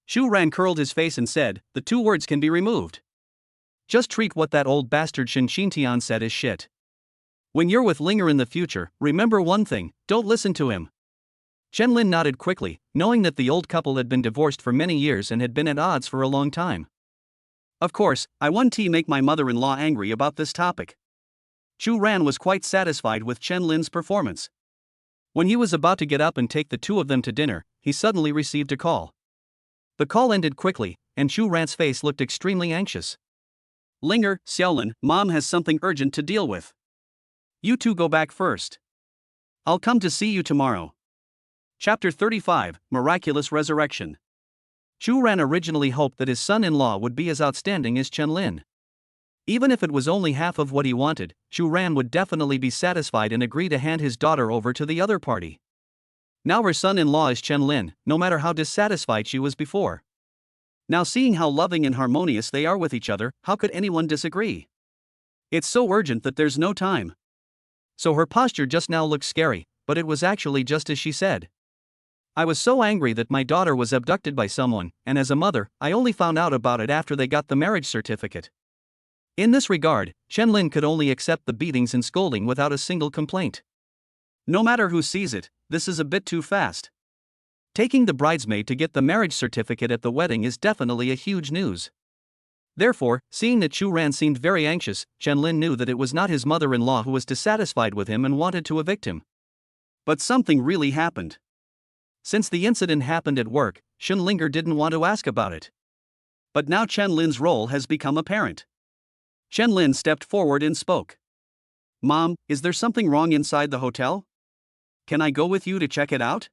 Chu Ran curled his face and said, the 2 words can be removed. Just treat what that old bastard Shin Xintian said as shit. When you're with Linger in the future, remember one thing, don't listen to him. Chenlin nodded quickly, knowing that the old couple had been divorced for many years and had been at odds for a long time. Of course, I won't make my mother-in-law angry about this topic. Chu Ran was quite satisfied with Chenlin's performance. When he was about to get up and take the 2 of them to dinner, he suddenly received a call. The call ended quickly, and Chu Ran's face looked extremely anxious. Linger, Xiaolin, Mom has something urgent to deal with. You two go back first. I'll come to see you tomorrow. Chapter 35, Miraculous Resurrection. Chu Ran originally hoped that his son-in-law would be as outstanding as Chenlin. Even if it was only half of what he wanted, Chu Ran would definitely be satisfied and agree to hand his daughter over to the other party. Now her son-in-law is Chenlin, no matter how dissatisfied she was before. Now seeing how loving and harmonious they are with each other, how could anyone disagree? It's so urgent that there's no time. So her posture just now looked scary, but it was actually just as she said. I was so angry that my daughter was abducted by someone, and as a mother, I only found out about it after they got the marriage certificate. In this regard, Chenlin could only accept the beatings and scolding without a single complaint. No matter who sees it, this is a bit too fast. Taking the bridesmaid to get the marriage certificate at the wedding is definitely a huge news. Therefore, seeing that Chu Ran seemed very anxious, Chenlin knew that it was not his mother-in-law who was dissatisfied with him and wanted to evict him. But something really happened. Since the incident happened at work, Chenlinger didn't want to ask about it. But now Chenlin's role has become apparent. Chenlin stepped forward and spoke. Mom, is there something wrong inside the hotel? Can I go with you to check it out?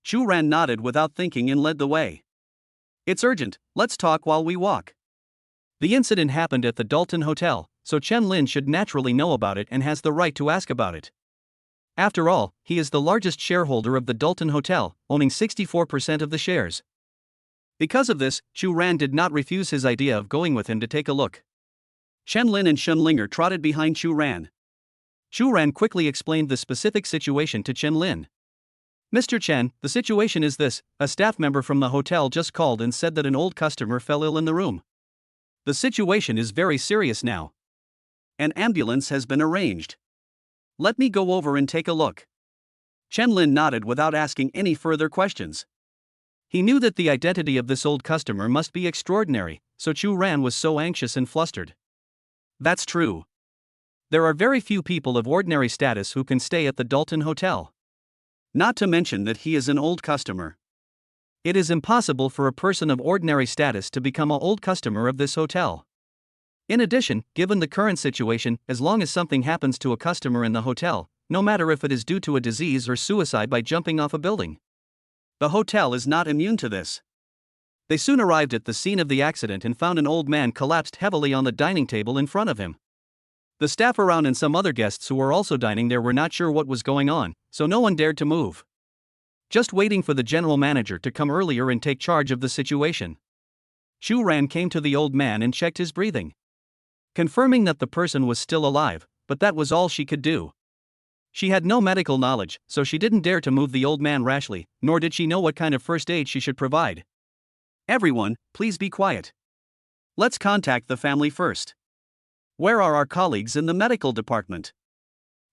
Chu Ran nodded without thinking and led the way. It's urgent, let's talk while we walk. The incident happened at the Dalton Hotel, so Chenlin should naturally know about it and has the right to ask about it. After all, he is the largest shareholder of the Dalton Hotel, owning 64% of the shares. Because of this, Chu Ran did not refuse his idea of going with him to take a look. Chenlin and Chenlinger trotted behind Chu Ran. Chu Ran quickly explained the specific situation to Chenlin. Mr. Chen, the situation is this: a staff member from the hotel just called and said that an old customer fell ill in the room. The situation is very serious now. An ambulance has been arranged. Let me go over and take a look. Chen Lin nodded without asking any further questions. He knew that the identity of this old customer must be extraordinary, so Chu Ran was so anxious and flustered. That's true. There are very few people of ordinary status who can stay at the Dalton Hotel. Not to mention that he is an old customer. It is impossible for a person of ordinary status to become an old customer of this hotel. In addition, given the current situation, as long as something happens to a customer in the hotel, no matter if it is due to a disease or suicide by jumping off a building, the hotel is not immune to this. They soon arrived at the scene of the accident and found an old man collapsed heavily on the dining table in front of him. The staff around and some other guests who were also dining there were not sure what was going on, so no one dared to move. Just waiting for the general manager to come earlier and take charge of the situation. Chu Ran came to the old man and checked his breathing, confirming that the person was still alive, but that was all she could do. She had no medical knowledge, so she didn't dare to move the old man rashly, nor did she know what kind of first aid she should provide. Everyone, please be quiet. Let's contact the family first. Where are our colleagues in the medical department?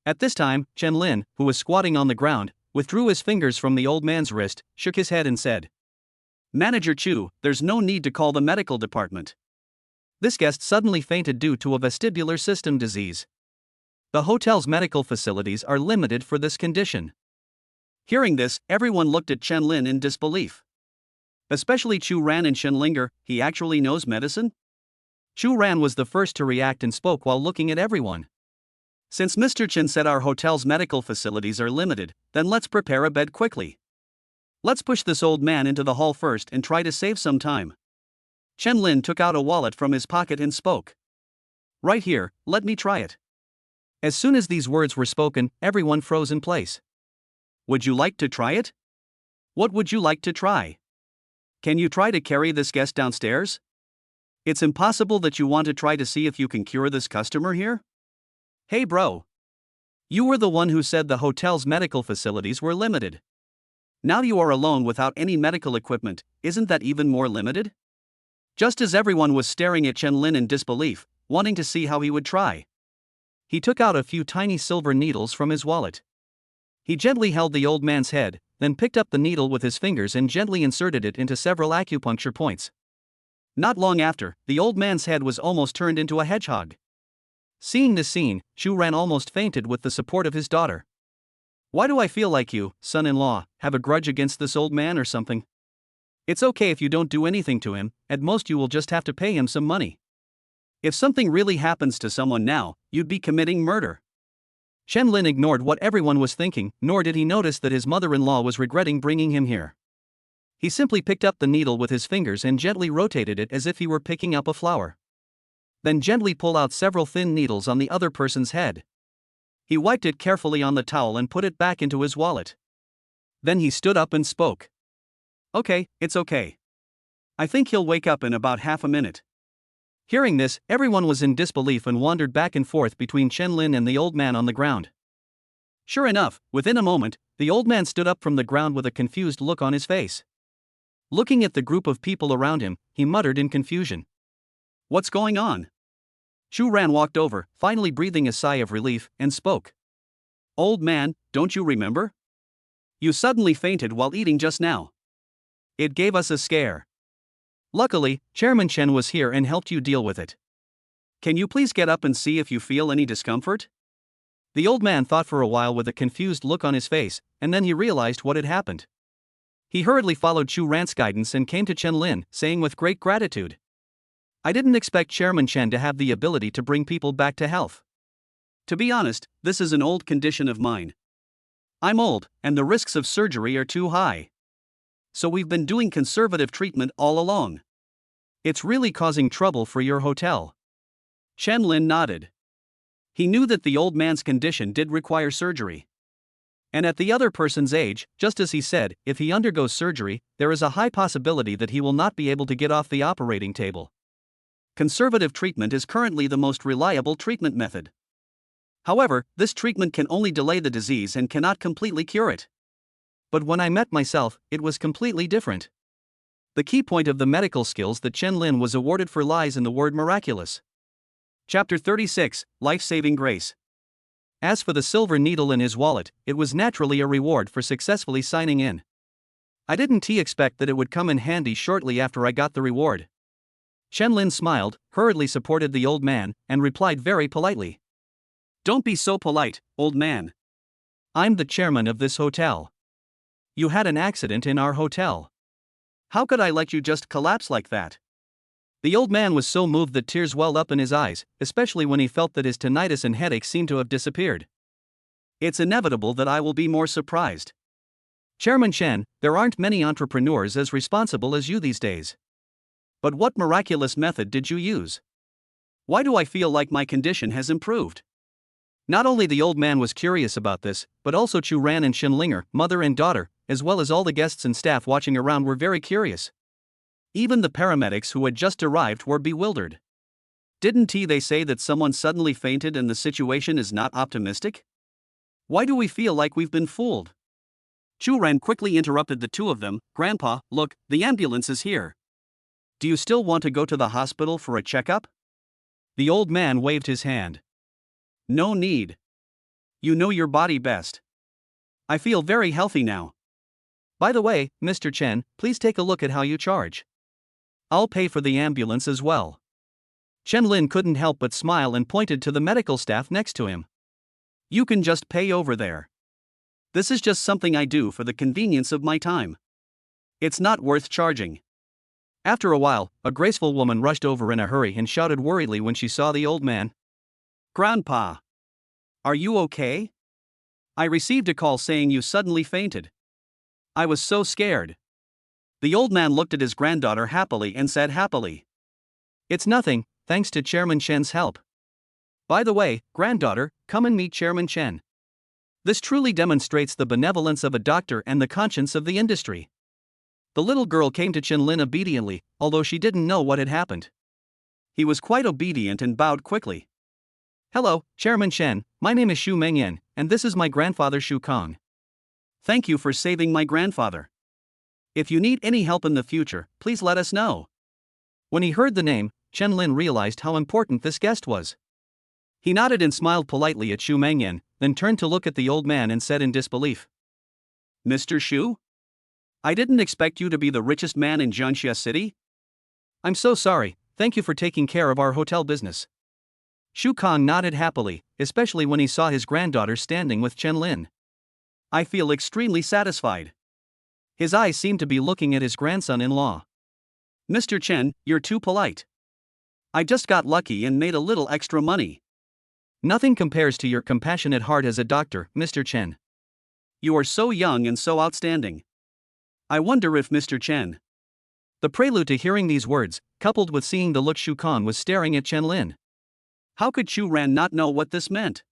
At this time, Chen Lin, who was squatting on the ground, withdrew his fingers from the old man's wrist, shook his head and said, "Manager Chu, there's no need to call the medical department. This guest suddenly fainted due to a vestibular system disease. The hotel's medical facilities are limited for this condition." Hearing this, everyone looked at Chen Lin in disbelief. Especially Chu Ran and Shen Linger. He actually knows medicine? Chu Ran was the first to react and spoke while looking at everyone. "Since Mr. Chen said our hotel's medical facilities are limited, then let's prepare a bed quickly. Let's push this old man into the hall first and try to save some time." Chen Lin took out a wallet from his pocket and spoke. "Right here, let me try it." As soon as these words were spoken, everyone froze in place. "Would you like to try it? What would you like to try? Can you try to carry this guest downstairs? It's impossible that you want to try to see if you can cure this customer here? Hey bro. You were the one who said the hotel's medical facilities were limited. Now you are alone without any medical equipment, isn't that even more limited?" Just as everyone was staring at Chen Lin in disbelief, wanting to see how he would try, he took out a few tiny silver needles from his wallet. He gently held the old man's head, then picked up the needle with his fingers and gently inserted it into several acupuncture points. Not long after, the old man's head was almost turned into a hedgehog. Seeing this scene, Chu Ran almost fainted with the support of his daughter. "Why do I feel like you, son-in-law, have a grudge against this old man or something? It's okay if you don't do anything to him, at most you will just have to pay him some money. If something really happens to someone now, you'd be committing murder." Chen Lin ignored what everyone was thinking, nor did he notice that his mother-in-law was regretting bringing him here. He simply picked up the needle with his fingers and gently rotated it as if he were picking up a flower. Then gently pull out several thin needles on the other person's head. He wiped it carefully on the towel and put it back into his wallet. Then he stood up and spoke. "Okay, it's okay. I think he'll wake up in about half a minute." Hearing this, everyone was in disbelief and wandered back and forth between Chen Lin and the old man on the ground. Sure enough, within a moment, the old man stood up from the ground with a confused look on his face. Looking at the group of people around him, he muttered in confusion, "What's going on?" Chu Ran walked over, finally breathing a sigh of relief, and spoke. "Old man, don't you remember? You suddenly fainted while eating just now. It gave us a scare. Luckily, Chairman Chen was here and helped you deal with it. Can you please get up and see if you feel any discomfort?" The old man thought for a while with a confused look on his face, and then he realized what had happened. He hurriedly followed Chu Ran's guidance and came to Chen Lin, saying with great gratitude, "I didn't expect Chairman Chen to have the ability to bring people back to health. To be honest, this is an old condition of mine. I'm old, and the risks of surgery are too high. So we've been doing conservative treatment all along. It's really causing trouble for your hotel." Chen Lin nodded. He knew that the old man's condition did require surgery. And at the other person's age, just as he said, if he undergoes surgery, there is a high possibility that he will not be able to get off the operating table. Conservative treatment is currently the most reliable treatment method. However, this treatment can only delay the disease and cannot completely cure it. But when I met myself, it was completely different. The key point of the medical skills that Chen Lin was awarded for lies in the word miraculous. Chapter 36, Life-Saving Grace. As for the silver needle in his wallet, it was naturally a reward for successfully signing in. I didn't expect that it would come in handy shortly after I got the reward. Chen Lin smiled, hurriedly supported the old man, and replied very politely. Don't be so polite, old man. I'm the chairman of this hotel. You had an accident in our hotel. How could I let you just collapse like that? The old man was so moved that tears welled up in his eyes, especially when he felt that his tinnitus and headache seemed to have disappeared. It's inevitable that I will be more surprised. Chairman Chen, there aren't many entrepreneurs as responsible as you these days. But what miraculous method did you use? Why do I feel like my condition has improved? Not only the old man was curious about this, but also Chu Ran and Xinlinger, mother and daughter, as well as all the guests and staff watching around were very curious. Even the paramedics who had just arrived were bewildered. Didn't they say that someone suddenly fainted and the situation is not optimistic? Why do we feel like we've been fooled? Chu Ran quickly interrupted the two of them. Grandpa, look, the ambulance is here. Do you still want to go to the hospital for a checkup? The old man waved his hand. No need. You know your body best. I feel very healthy now. By the way, Mr. Chen, please take a look at how you charge. I'll pay for the ambulance as well. Chen Lin couldn't help but smile and pointed to the medical staff next to him. You can just pay over there. This is just something I do for the convenience of my time. It's not worth charging. After a while, a graceful woman rushed over in a hurry and shouted worriedly when she saw the old man. Grandpa! Are you okay? I received a call saying you suddenly fainted. I was so scared. The old man looked at his granddaughter happily and said happily. It's nothing, thanks to Chairman Chen's help. By the way, granddaughter, come and meet Chairman Chen. This truly demonstrates the benevolence of a doctor and the conscience of the industry. The little girl came to Chen Lin obediently, although she didn't know what had happened. He was quite obedient and bowed quickly. Hello, Chairman Chen, my name is Xu Mengyan, and this is my grandfather Xu Kong. Thank you for saving my grandfather. If you need any help in the future, please let us know. When he heard the name, Chen Lin realized how important this guest was. He nodded and smiled politely at Xu Mengyan, then turned to look at the old man and said in disbelief. Mr. Xu? I didn't expect you to be the richest man in Jianxia City. I'm so sorry, thank you for taking care of our hotel business. Xu Kong nodded happily, especially when he saw his granddaughter standing with Chen Lin. I feel extremely satisfied. His eyes seemed to be looking at his grandson-in-law. Mr. Chen, you're too polite. I just got lucky and made a little extra money. Nothing compares to your compassionate heart as a doctor, Mr. Chen. You are so young and so outstanding. I wonder if Mr. Chen. The prelude to hearing these words, coupled with seeing the look Xu Kong was staring at Chen Lin. How could Chu Ran not know what this meant?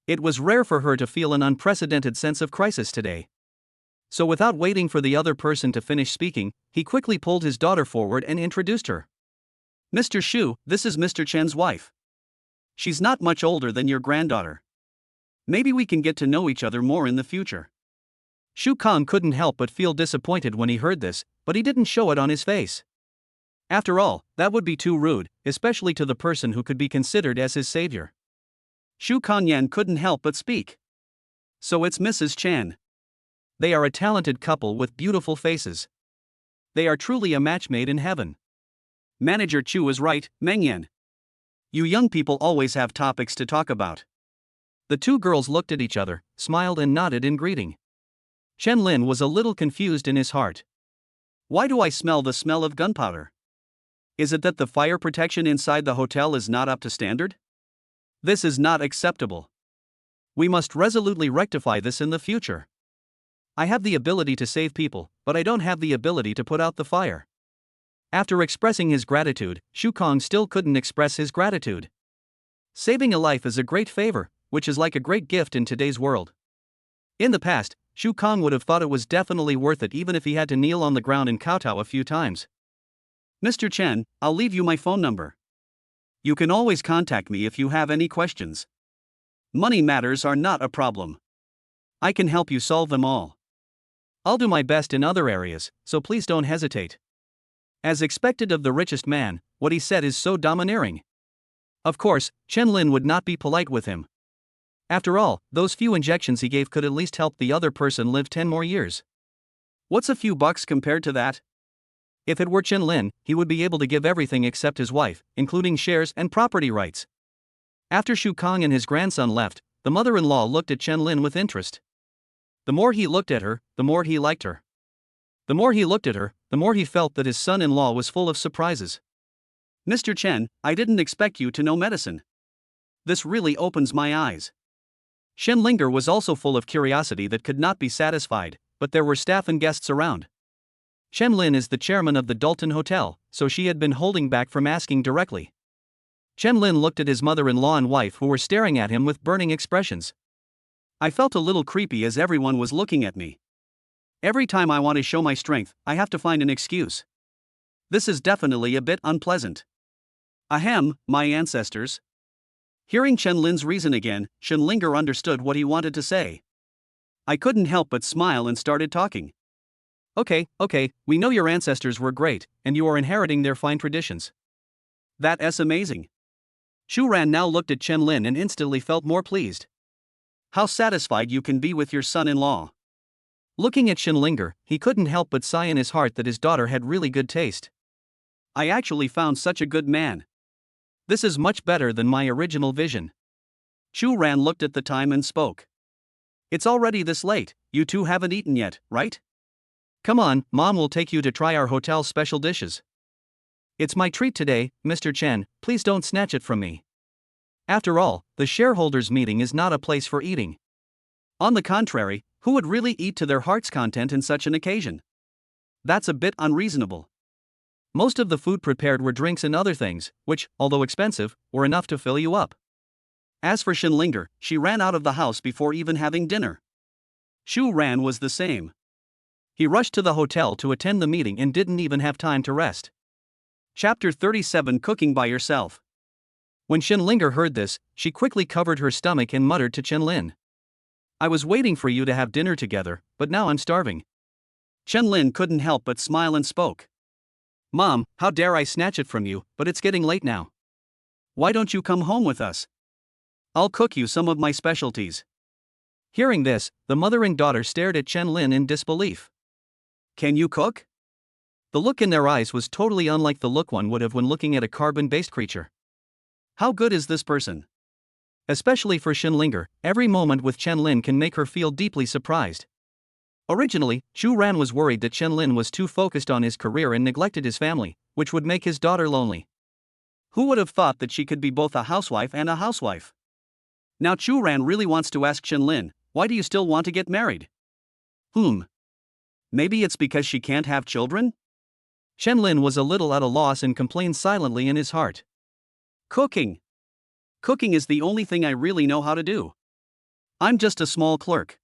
It was rare for her to feel an unprecedented sense of crisis today. So without waiting for the other person to finish speaking, he quickly pulled his daughter forward and introduced her. Mr. Xu, this is Mr. Chen's wife. She's not much older than your granddaughter. Maybe we can get to know each other more in the future. Xu Kong couldn't help but feel disappointed when he heard this, but he didn't show it on his face. After all, that would be too rude, especially to the person who could be considered as his savior. Xu Kongyan couldn't help but speak. So it's Mrs. Chen. They are a talented couple with beautiful faces. They are truly a match made in heaven. Manager Chu is right, Mengyan. You young people always have topics to talk about. The two girls looked at each other, smiled and nodded in greeting. Chen Lin was a little confused in his heart. Why do I smell the smell of gunpowder? Is it that the fire protection inside the hotel is not up to standard? This is not acceptable. We must resolutely rectify this in the future. I have the ability to save people, but I don't have the ability to put out the fire. After expressing his gratitude, Xu Kong still couldn't express his gratitude. Saving a life is a great favor, which is like a great gift in today's world. In the past, Xu Kong would have thought it was definitely worth it even if he had to kneel on the ground and kowtow a few times. Mr. Chen, I'll leave you my phone number. You can always contact me if you have any questions. Money matters are not a problem. I can help you solve them all. I'll do my best in other areas, so please don't hesitate. As expected of the richest man, what he said is so domineering. Of course, Chen Lin would not be polite with him. After all, those few injections he gave could at least help the other person live 10 more years. What's a few bucks compared to that? If it were Chen Lin, he would be able to give everything except his wife, including shares and property rights. After Shu Kong and his grandson left, the mother-in-law looked at Chen Lin with interest. The more he looked at her, the more he liked her. The more he looked at her, the more he felt that his son-in-law was full of surprises. Mr. Chen, I didn't expect you to know medicine. This really opens my eyes. Shen Linger was also full of curiosity that could not be satisfied, but there were staff and guests around. Chen Lin is the chairman of the Dalton Hotel, so she had been holding back from asking directly. Chen Lin looked at his mother-in-law and wife who were staring at him with burning expressions. I felt a little creepy as everyone was looking at me. Every time I want to show my strength, I have to find an excuse. This is definitely a bit unpleasant. Ahem, my ancestors. Hearing Chen Lin's reason again, Shen Linger understood what he wanted to say. I couldn't help but smile and started talking. Okay, we know your ancestors were great, and you are inheriting their fine traditions. That's amazing. Shu Ran now looked at Chen Lin and instantly felt more pleased. How satisfied you can be with your son-in-law. Looking at Shen Linger, he couldn't help but sigh in his heart that his daughter had really good taste. I actually found such a good man. This is much better than my original vision. Shu Ran looked at the time and spoke. It's already this late, you two haven't eaten yet, right? Come on, Mom will take you to try our hotel's special dishes. It's my treat today, Mr. Chen, please don't snatch it from me. After all, the shareholders' meeting is not a place for eating. On the contrary, who would really eat to their heart's content in such an occasion? That's a bit unreasonable. Most of the food prepared were drinks and other things, which, although expensive, were enough to fill you up. As for Shen Linger, she ran out of the house before even having dinner. Shu Ran was the same. He rushed to the hotel to attend the meeting and didn't even have time to rest. Chapter 37 Cooking by Yourself. When Shen Linger heard this, she quickly covered her stomach and muttered to Chen Lin. I was waiting for you to have dinner together, but now I'm starving. Chen Lin couldn't help but smile and spoke. Mom, how dare I snatch it from you, but it's getting late now. Why don't you come home with us? I'll cook you some of my specialties. Hearing this, the mother and daughter stared at Chen Lin in disbelief. Can you cook? The look in their eyes was totally unlike the look one would have when looking at a carbon-based creature. How good is this person? Especially for Shen Linger, every moment with Chen Lin can make her feel deeply surprised. Originally, Shu Ran was worried that Chen Lin was too focused on his career and neglected his family, which would make his daughter lonely. Who would have thought that she could be both a housewife and a housewife? Now Chu Ran really wants to ask Chen Lin, why do you still want to get married? Maybe it's because she can't have children? Chen Lin was a little at a loss and complained silently in his heart. Cooking. Cooking is the only thing I really know how to do. I'm just a small clerk.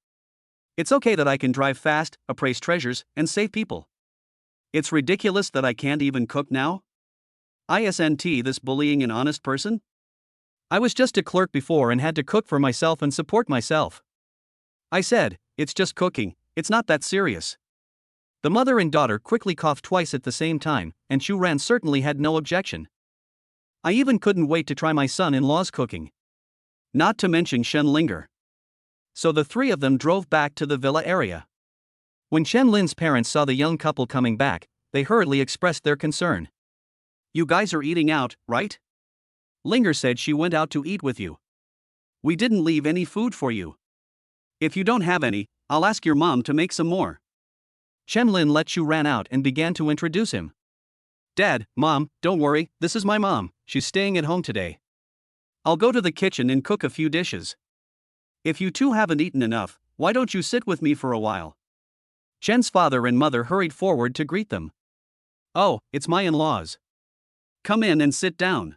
It's okay that I can drive fast, appraise treasures, and save people. It's ridiculous that I can't even cook now? Isn't this bullying an honest person? I was just a clerk before and had to cook for myself and support myself. I said, it's just cooking, it's not that serious. The mother and daughter quickly coughed twice at the same time, and Chu Ran certainly had no objection. I even couldn't wait to try my son-in-law's cooking. Not to mention Shen Linger. So the three of them drove back to the villa area. When Chen Lin's parents saw the young couple coming back, they hurriedly expressed their concern. You guys are eating out, right? Linger said she went out to eat with you. We didn't leave any food for you. If you don't have any, I'll ask your mom to make some more. Chen Lin let Chu Ran out and began to introduce him. Dad, Mom, don't worry, this is my mom, she's staying at home today. I'll go to the kitchen and cook a few dishes. If you two haven't eaten enough, why don't you sit with me for a while? Chen's father and mother hurried forward to greet them. Oh, it's my in-laws. Come in and sit down.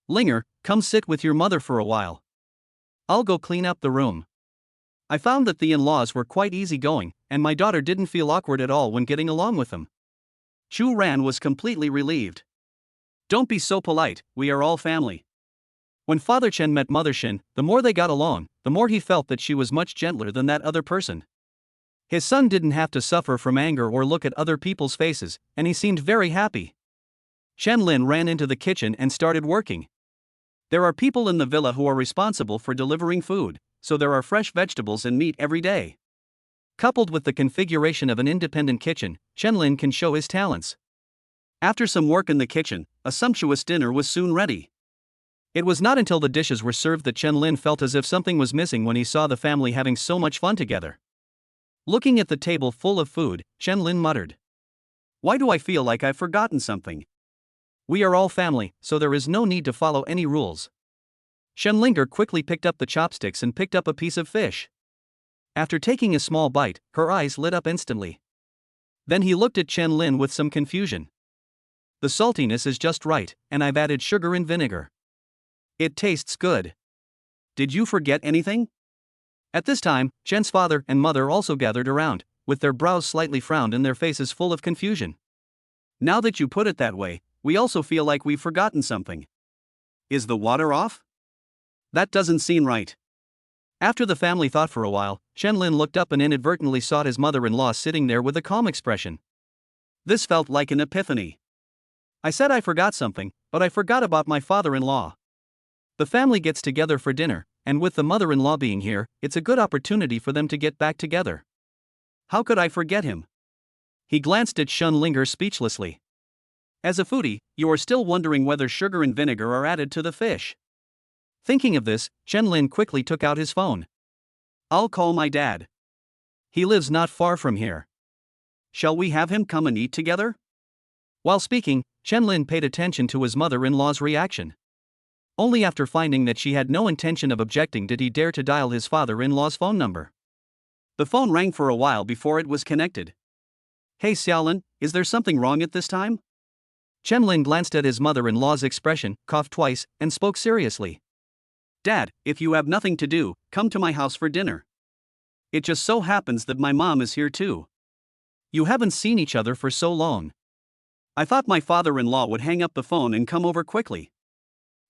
Linger, come sit with your mother for a while. I'll go clean up the room. I found that the in-laws were quite easygoing, and my daughter didn't feel awkward at all when getting along with them. Chu Ran was completely relieved. Don't be so polite, we are all family. When Father Chen met Mother Shen, the more they got along, the more he felt that she was much gentler than that other person. His son didn't have to suffer from anger or look at other people's faces, and he seemed very happy. Chen Lin ran into the kitchen and started working. There are people in the villa who are responsible for delivering food, so there are fresh vegetables and meat every day. Coupled with the configuration of an independent kitchen, Chen Lin can show his talents. After some work in the kitchen, a sumptuous dinner was soon ready. It was not until the dishes were served that Chen Lin felt as if something was missing when he saw the family having so much fun together. Looking at the table full of food, Chen Lin muttered, "Why do I feel like I've forgotten something? We are all family, so there is no need to follow any rules." Shenlinger quickly picked up the chopsticks and picked up a piece of fish. After taking a small bite, her eyes lit up instantly. Then he looked at Chen Lin with some confusion. "The saltiness is just right, and I've added sugar and vinegar. It tastes good. Did you forget anything?" At this time, Chen's father and mother also gathered around, with their brows slightly frowned and their faces full of confusion. "Now that you put it that way, we also feel like we've forgotten something. Is the water off? That doesn't seem right." After the family thought for a while, Chen Lin looked up and inadvertently saw his mother-in-law sitting there with a calm expression. This felt like an epiphany. "I said I forgot something, but I forgot about my father-in-law. The family gets together for dinner, and with the mother-in-law being here, it's a good opportunity for them to get back together. How could I forget him?" He glanced at Shenlinger speechlessly. "As a foodie, you are still wondering whether sugar and vinegar are added to the fish." Thinking of this, Chen Lin quickly took out his phone. "I'll call my dad. He lives not far from here. Shall we have him come and eat together?" While speaking, Chen Lin paid attention to his mother-in-law's reaction. Only after finding that she had no intention of objecting did he dare to dial his father-in-law's phone number. The phone rang for a while before it was connected. "Hey Xiaolin, is there something wrong at this time?" Chen Lin glanced at his mother-in-law's expression, coughed twice, and spoke seriously. "Dad, if you have nothing to do, come to my house for dinner. It just so happens that my mom is here too. You haven't seen each other for so long. I thought my father-in-law would hang up the phone and come over quickly.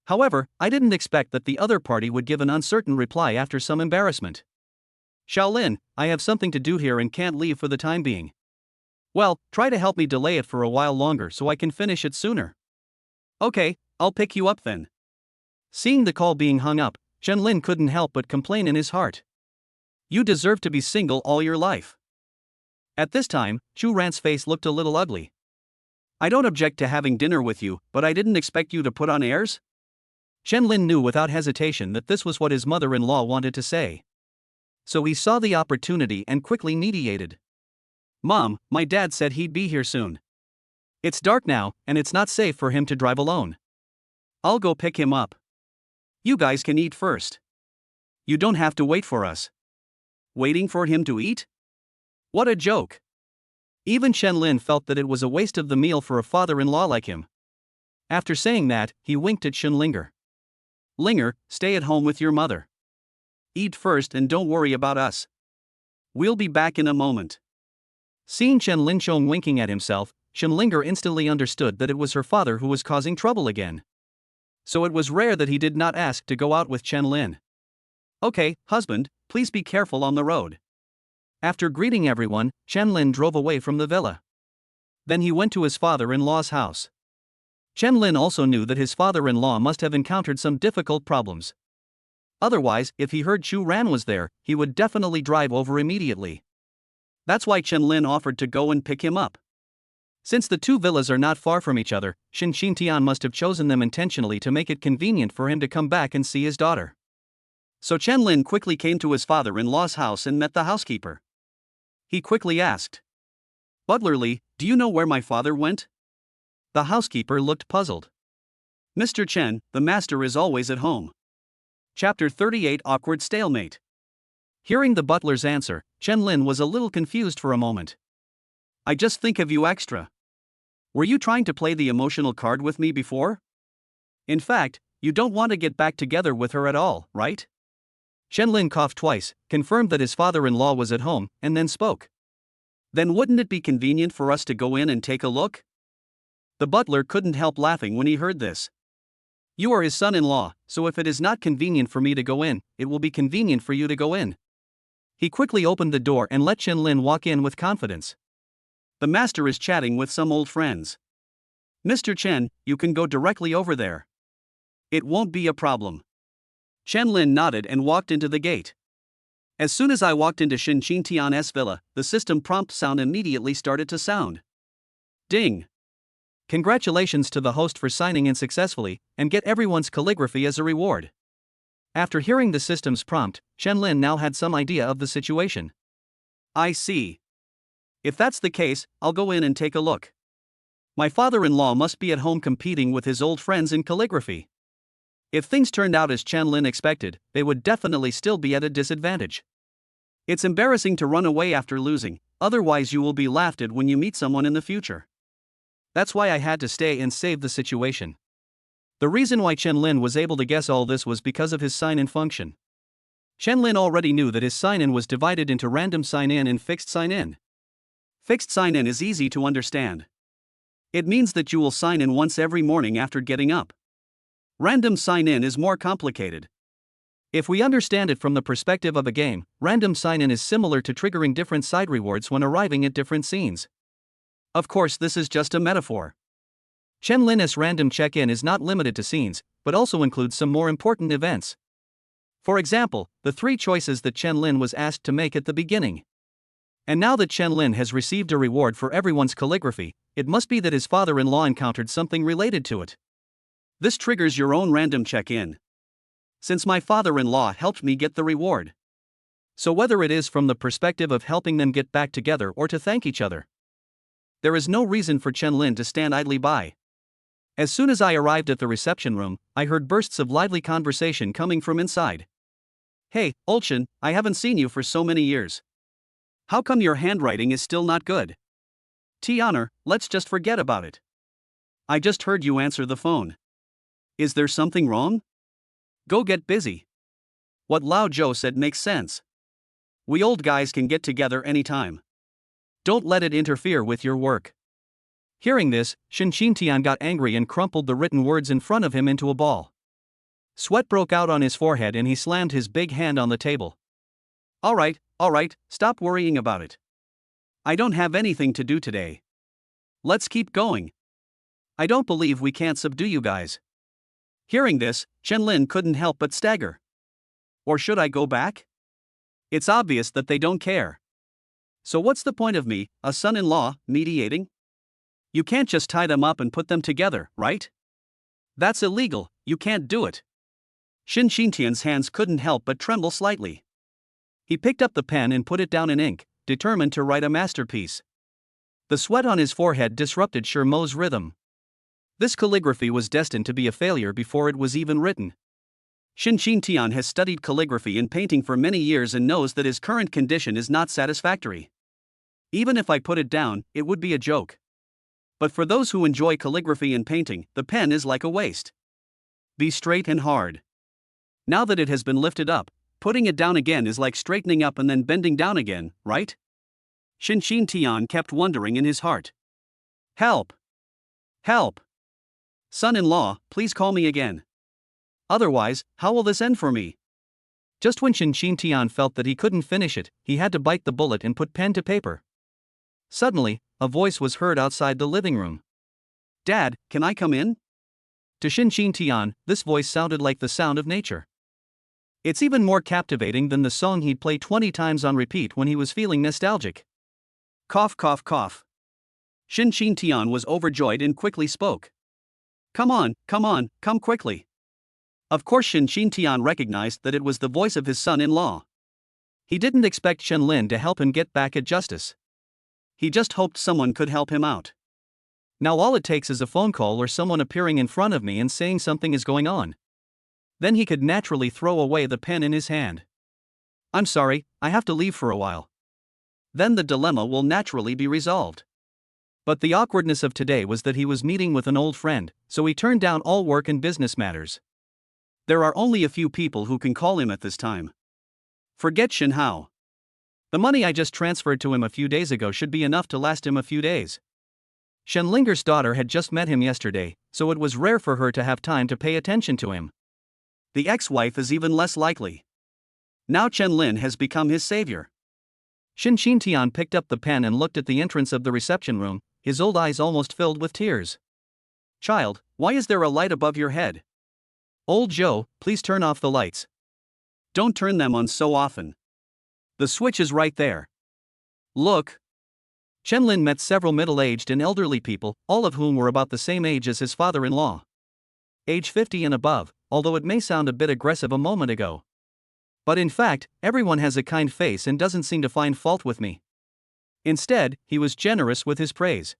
However, I didn't expect that the other party would give an uncertain reply after some embarrassment. Xiaolin, I have something to do here and can't leave for the time being. Well, try to help me delay it for a while longer so I can finish it sooner." "Okay, I'll pick you up then." Seeing the call being hung up, Chen Lin couldn't help but complain in his heart. "You deserve to be single all your life." At this time, Chu Ran's face looked a little ugly. "I don't object to having dinner with you, but I didn't expect you to put on airs?" Chen Lin knew without hesitation that this was what his mother-in-law wanted to say. So he saw the opportunity and quickly mediated. "Mom, my dad said he'd be here soon. It's dark now, and it's not safe for him to drive alone. I'll go pick him up. You guys can eat first. You don't have to wait for us." Waiting for him to eat? What a joke. Even Chen Lin felt that it was a waste of the meal for a father-in-law like him. After saying that, he winked at Shenlinger. "Linger, stay at home with your mother. Eat first and don't worry about us. We'll be back in a moment." Seeing Chen Linchong winking at himself, Shenlinger instantly understood that it was her father who was causing trouble again. So it was rare that he did not ask to go out with Chen Lin. "Okay, husband, please be careful on the road." After greeting everyone, Chen Lin drove away from the villa. Then he went to his father-in-law's house. Chen Lin also knew that his father-in-law must have encountered some difficult problems. Otherwise, if he heard Chu Ran was there, he would definitely drive over immediately. That's why Chen Lin offered to go and pick him up. Since the two villas are not far from each other, Shin Xintian must have chosen them intentionally to make it convenient for him to come back and see his daughter. So Chen Lin quickly came to his father-in-law's house and met the housekeeper. He quickly asked, "Butler Li, do you know where my father went?" The housekeeper looked puzzled. "Mr. Chen, the master is always at home." Chapter 38 Awkward Stalemate. Hearing the butler's answer, Chen Lin was a little confused for a moment. "I just think of you extra. Were you trying to play the emotional card with me before? In fact, you don't want to get back together with her at all, right?" Chen Lin coughed twice, confirmed that his father-in-law was at home, and then spoke. "Then wouldn't it be convenient for us to go in and take a look?" The butler couldn't help laughing when he heard this. "You are his son-in-law, so if it is not convenient for me to go in, it will be convenient for you to go in." He quickly opened the door and let Chen-Lin walk in with confidence. The master is chatting with some old friends. Mr. Chen, you can go directly over there. It won't be a problem. Chen-Lin nodded and walked into the gate. As soon as I walked into Shin Qingtian's villa, the system prompt sound immediately started to sound. Ding! Congratulations to the host for signing in successfully, and get everyone's calligraphy as a reward. After hearing the system's prompt, Chen-Lin now had some idea of the situation. I see. If that's the case, I'll go in and take a look. My father-in-law must be at home competing with his old friends in calligraphy. If things turned out as Chen-Lin expected, they would definitely still be at a disadvantage. It's embarrassing to run away after losing, otherwise you will be laughed at when you meet someone in the future. That's why I had to stay and save the situation. The reason why Chen-Lin was able to guess all this was because of his sign-in function. Chen-Lin already knew that his sign-in was divided into random sign-in and fixed sign-in. Fixed sign-in is easy to understand. It means that you will sign in once every morning after getting up. Random sign-in is more complicated. If we understand it from the perspective of a game, random sign-in is similar to triggering different side rewards when arriving at different scenes. Of course, this is just a metaphor. Chen-Lin's random check-in is not limited to scenes, but also includes some more important events. For example, the 3 choices that Chen-Lin was asked to make at the beginning. And now that Chen-Lin has received a reward for everyone's calligraphy, it must be that his father-in-law encountered something related to it. This triggers your own random check-in. Since my father-in-law helped me get the reward. So whether it is from the perspective of helping them get back together or to thank each other, there is no reason for Chen-Lin to stand idly by. As soon as I arrived at the reception room, I heard bursts of lively conversation coming from inside. Hey, old Chen, I haven't seen you for so many years. How come your handwriting is still not good? Honor, let's just forget about it. I just heard you answer the phone. Is there something wrong? Go get busy. What Lao Zhou said makes sense. We old guys can get together anytime. Don't let it interfere with your work. Hearing this, Shin Qingtian got angry and crumpled the written words in front of him into a ball. Sweat broke out on his forehead and he slammed his big hand on the table. All right, stop worrying about it. I don't have anything to do today. Let's keep going. I don't believe we can't subdue you guys. Hearing this, Chen-Lin couldn't help but stagger. Or should I go back? It's obvious that they don't care. So what's the point of me, a son-in-law, mediating? You can't just tie them up and put them together, right? That's illegal, you can't do it. Shin Qingtian's hands couldn't help but tremble slightly. He picked up the pen and put it down in ink, determined to write a masterpiece. The sweat on his forehead disrupted Shermo's rhythm. This calligraphy was destined to be a failure before it was even written. Shin Qingtian has studied calligraphy and painting for many years and knows that his current condition is not satisfactory. Even if I put it down, it would be a joke. But for those who enjoy calligraphy and painting, the pen is like a waist. Be straight and hard. Now that it has been lifted up, putting it down again is like straightening up and then bending down again, right? Shin Qingtian kept wondering in his heart. Help! Help! Son-in-law, please call me again. Otherwise, how will this end for me? Just when Shin Qingtian felt that he couldn't finish it, he had to bite the bullet and put pen to paper. Suddenly, a voice was heard outside the living room. Dad, can I come in? To Shin Qingtian, this voice sounded like the sound of nature. It's even more captivating than the song he'd play 20 times on repeat when he was feeling nostalgic. Cough, cough, cough. Shin Qingtian was overjoyed and quickly spoke. Come on, come quickly. Of course Shin Qingtian recognized that it was the voice of his son-in-law. He didn't expect Chen-Lin to help him get back at justice. He just hoped someone could help him out. Now all it takes is a phone call or someone appearing in front of me and saying something is going on. Then he could naturally throw away the pen in his hand. I'm sorry, I have to leave for a while. Then the dilemma will naturally be resolved. But the awkwardness of today was that he was meeting with an old friend, so he turned down all work and business matters. There are only a few people who can call him at this time. Forget Shin Hao. The money I just transferred to him a few days ago should be enough to last him a few days. Shen Linger's daughter had just met him yesterday, so it was rare for her to have time to pay attention to him. The ex-wife is even less likely. Now Chen Lin has become his savior. Shin Tian picked up the pen and looked at the entrance of the reception room, his old eyes almost filled with tears. Child, why is there a light above your head? Old Joe, please turn off the lights. Don't turn them on so often. The switch is right there. Look. Chen Lin met several middle-aged and elderly people, all of whom were about the same age as his father-in-law. Age 50 and above, although it may sound a bit aggressive a moment ago. But in fact, everyone has a kind face and doesn't seem to find fault with me. Instead, he was generous with his praise.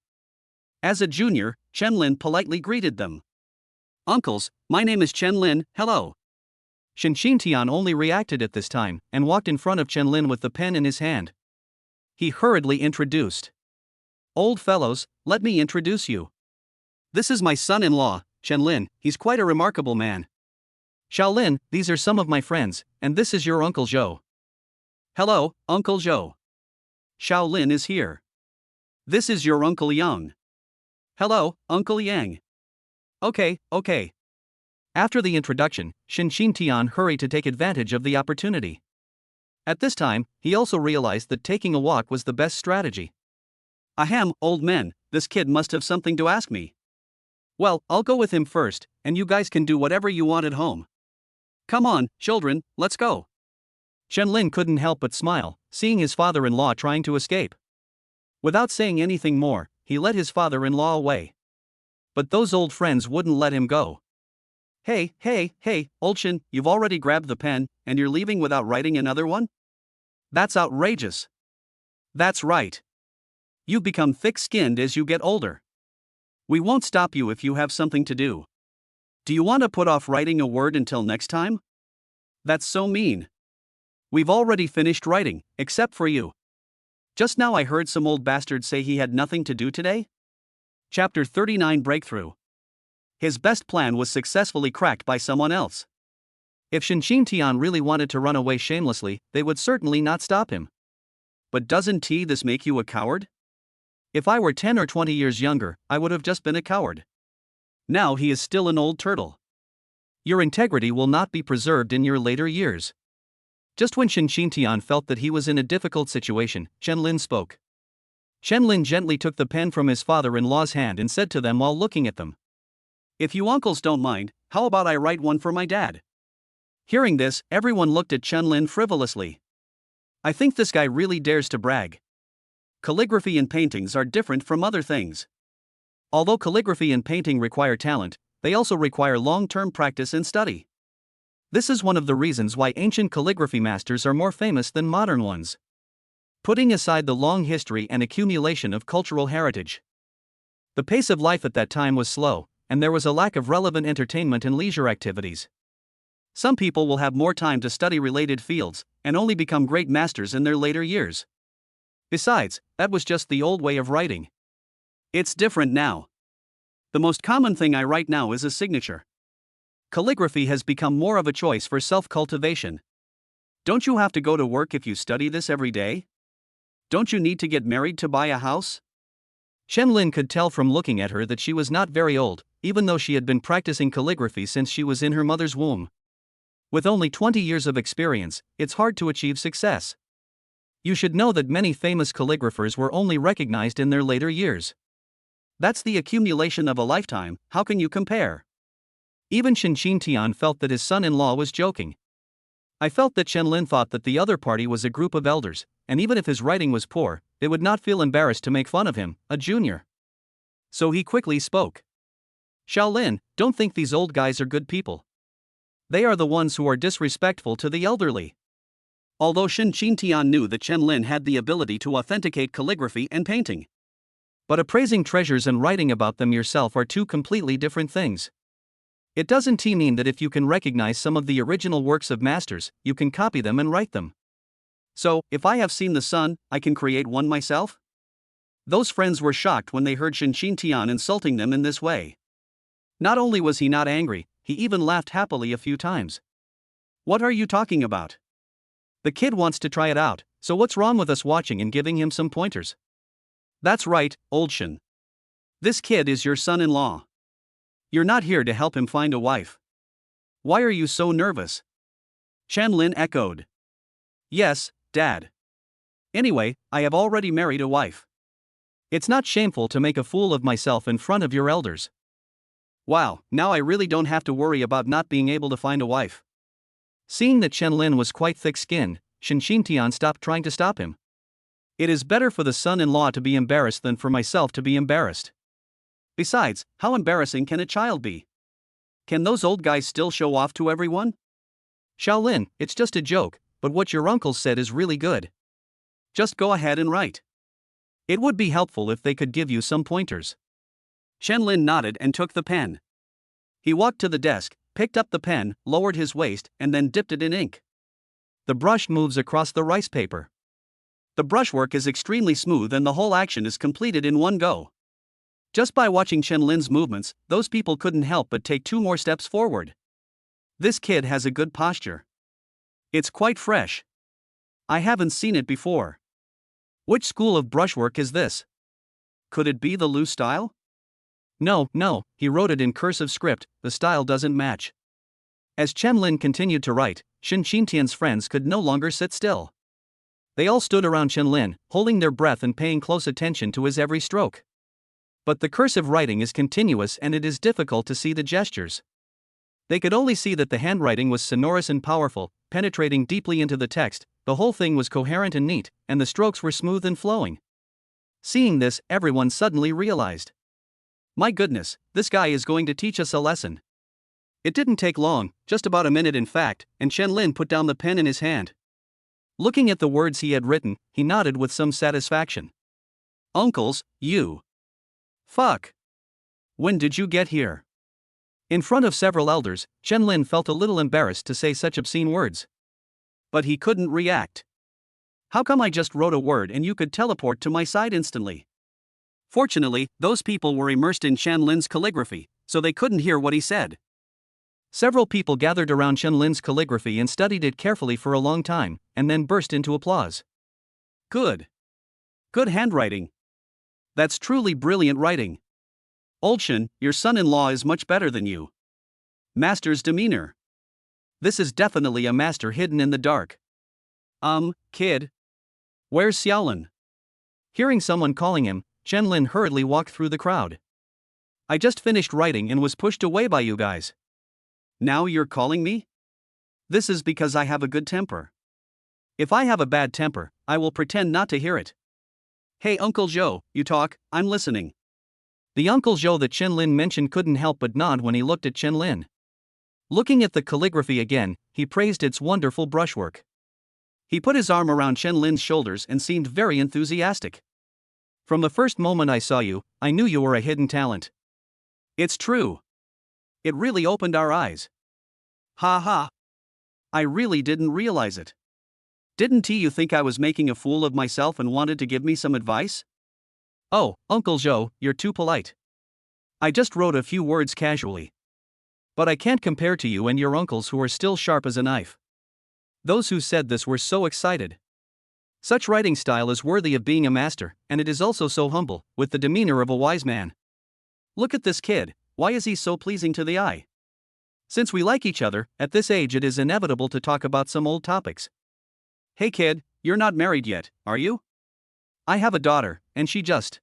As a junior, Chen Lin politely greeted them. Uncles, my name is Chen Lin, hello. Shin Tian only reacted at this time and walked in front of Chen Lin with the pen in his hand. He hurriedly introduced. Old fellows, let me introduce you. This is my son-in-law, Chen Lin, he's quite a remarkable man. Shaolin, these are some of my friends, and this is your Uncle Zhou. Hello, Uncle Zhou. Shaolin is here. This is your Uncle Yang. Hello, Uncle Yang. Okay. After the introduction, Shin Tian hurried to take advantage of the opportunity. At this time, he also realized that taking a walk was the best strategy. Ahem, old men, this kid must have something to ask me. Well, I'll go with him first, and you guys can do whatever you want at home. Come on, children, let's go. Chen Lin couldn't help but smile, seeing his father-in-law trying to escape. Without saying anything more, he led his father-in-law away. But those old friends wouldn't let him go. Hey, old Shin, you've already grabbed the pen, and you're leaving without writing another one? That's outrageous. That's right. You've become thick-skinned as you get older. We won't stop you if you have something to do. Do you want to put off writing a word until next time? That's so mean. We've already finished writing, except for you. Just now I heard some old bastard say he had nothing to do today? Chapter 39 Breakthrough. His best plan was successfully cracked by someone else. If Shin Tian really wanted to run away shamelessly, they would certainly not stop him. But doesn't this make you a coward? If I were 10 or 20 years younger, I would have just been a coward. Now he is still an old turtle. Your integrity will not be preserved in your later years. Just when Shin Tian felt that he was in a difficult situation, Chen Lin spoke. Chen Lin gently took the pen from his father-in-law's hand and said to them while looking at them. If you uncles don't mind, how about I write one for my dad? Hearing this, everyone looked at Chen Lin frivolously. I think this guy really dares to brag. Calligraphy and paintings are different from other things. Although calligraphy and painting require talent, they also require long-term practice and study. This is one of the reasons why ancient calligraphy masters are more famous than modern ones. Putting aside the long history and accumulation of cultural heritage, the pace of life at that time was slow, and there was a lack of relevant entertainment and leisure activities. Some people will have more time to study related fields, and only become great masters in their later years. Besides, that was just the old way of writing. It's different now. The most common thing I write now is a signature. Calligraphy has become more of a choice for self-cultivation. Don't you have to go to work if you study this every day? Don't you need to get married to buy a house? Chen Lin could tell from looking at her that she was not very old, even though she had been practicing calligraphy since she was in her mother's womb. With only 20 years of experience, it's hard to achieve success. You should know that many famous calligraphers were only recognized in their later years. That's the accumulation of a lifetime, how can you compare? Even Shin Tian felt that his son-in-law was joking. I felt that Chen Lin thought that the other party was a group of elders, and even if his writing was poor, they would not feel embarrassed to make fun of him, a junior. So he quickly spoke. Shaolin, don't think these old guys are good people. They are the ones who are disrespectful to the elderly. Although Shin Tian knew that Chen Lin had the ability to authenticate calligraphy and painting. But appraising treasures and writing about them yourself are two completely different things. It doesn't mean that if you can recognize some of the original works of masters, you can copy them and write them. So, if I have seen the sun, I can create one myself? Those friends were shocked when they heard Shin Tian insulting them in this way. Not only was he not angry, he even laughed happily a few times. What are you talking about? The kid wants to try it out, so what's wrong with us watching and giving him some pointers? That's right, old Shin. This kid is your son-in-law. You're not here to help him find a wife. Why are you so nervous? Chen Lin echoed. Yes, Dad. Anyway, I have already married a wife. It's not shameful to make a fool of myself in front of your elders. Wow, now I really don't have to worry about not being able to find a wife. Seeing that Chen Lin was quite thick-skinned, Shen Xintian stopped trying to stop him. It is better for the son-in-law to be embarrassed than for myself to be embarrassed. Besides, how embarrassing can a child be? Can those old guys still show off to everyone? Shaolin, it's just a joke, but what your uncle said is really good. Just go ahead and write. It would be helpful if they could give you some pointers. Chen Lin nodded and took the pen. He walked to the desk, picked up the pen, lowered his waist, and then dipped it in ink. The brush moves across the rice paper. The brushwork is extremely smooth and the whole action is completed in one go. Just by watching Chen Lin's movements, those people couldn't help but take 2 more steps forward. This kid has a good posture. It's quite fresh. I haven't seen it before. Which school of brushwork is this? Could it be the Lu style? No, he wrote it in cursive script, the style doesn't match. As Chen Lin continued to write, Shen Xintian's friends could no longer sit still. They all stood around Chen Lin, holding their breath and paying close attention to his every stroke. But the cursive writing is continuous and it is difficult to see the gestures. They could only see that the handwriting was sonorous and powerful, penetrating deeply into the text. The whole thing was coherent and neat, and the strokes were smooth and flowing. Seeing this, everyone suddenly realized. My goodness, this guy is going to teach us a lesson. It didn't take long, just about a minute in fact, and Chen Lin put down the pen in his hand. Looking at the words he had written, he nodded with some satisfaction. Uncles, you. Fuck. When did you get here? In front of several elders, Chen Lin felt a little embarrassed to say such obscene words. But he couldn't react. How come I just wrote a word and you could teleport to my side instantly? Fortunately, those people were immersed in Chen Lin's calligraphy, so they couldn't hear what he said. Several people gathered around Chen Lin's calligraphy and studied it carefully for a long time, and then burst into applause. Good. Good handwriting. That's truly brilliant writing. Old Shen, your son-in-law is much better than you. Master's demeanor. This is definitely a master hidden in the dark. Kid. Where's Xiaolin? Hearing someone calling him, Chen Lin hurriedly walked through the crowd. I just finished writing and was pushed away by you guys. Now you're calling me? This is because I have a good temper. If I have a bad temper, I will pretend not to hear it. Hey Uncle Zhou, you talk, I'm listening. The Uncle Zhou that Chen Lin mentioned couldn't help but nod when he looked at Chen Lin. Looking at the calligraphy again, he praised its wonderful brushwork. He put his arm around Chen Lin's shoulders and seemed very enthusiastic. From the first moment I saw you, I knew you were a hidden talent. It's true. It really opened our eyes. Ha ha. I really didn't realize it. Didn't you think I was making a fool of myself and wanted to give me some advice? Oh, Uncle Zhou, you're too polite. I just wrote a few words casually. But I can't compare to you and your uncles who are still sharp as a knife. Those who said this were so excited. Such writing style is worthy of being a master, and it is also so humble, with the demeanor of a wise man. Look at this kid, why is he so pleasing to the eye? Since we like each other, at this age it is inevitable to talk about some old topics. Hey kid, you're not married yet, are you? I have a daughter, and she just...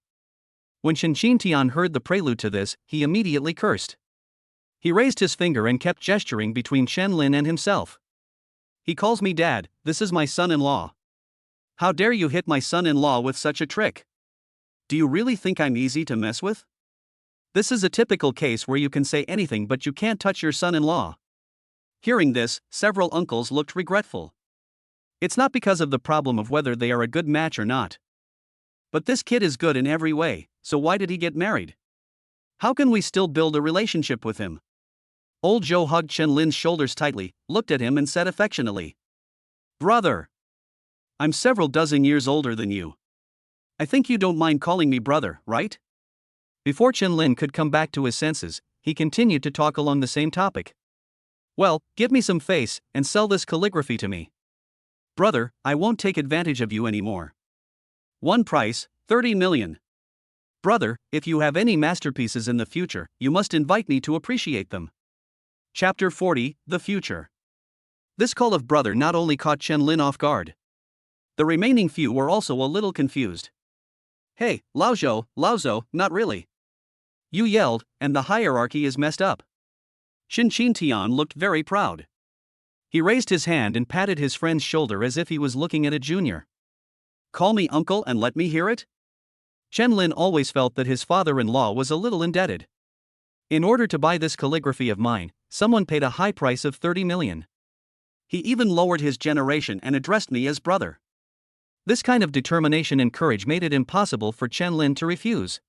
When Shen Xintian heard the prelude to this, he immediately cursed. He raised his finger and kept gesturing between Chen Lin and himself. He calls me dad, this is my son-in-law. How dare you hit my son-in-law with such a trick? Do you really think I'm easy to mess with? This is a typical case where you can say anything but you can't touch your son-in-law. Hearing this, several uncles looked regretful. It's not because of the problem of whether they are a good match or not. But this kid is good in every way, so why did he get married? How can we still build a relationship with him? Old Zhou hugged Chen Lin's shoulders tightly, looked at him and said affectionately. Brother. I'm several dozen years older than you. I think you don't mind calling me brother, right? Before Chen Lin could come back to his senses, he continued to talk along the same topic. Well, give me some face, and sell this calligraphy to me. Brother, I won't take advantage of you anymore. One price, 30 million. Brother, if you have any masterpieces in the future, you must invite me to appreciate them. Chapter 40, The Future. This call of brother not only caught Chen Lin off guard. The remaining few were also a little confused. Hey, Laozhou, not really. You yelled, and the hierarchy is messed up. Xin Tian looked very proud. He raised his hand and patted his friend's shoulder as if he was looking at a junior. Call me uncle and let me hear it? Chen Lin always felt that his father-in-law was a little indebted. In order to buy this calligraphy of mine, someone paid a high price of 30 million. He even lowered his generation and addressed me as brother. This kind of determination and courage made it impossible for Chen Lin to refuse.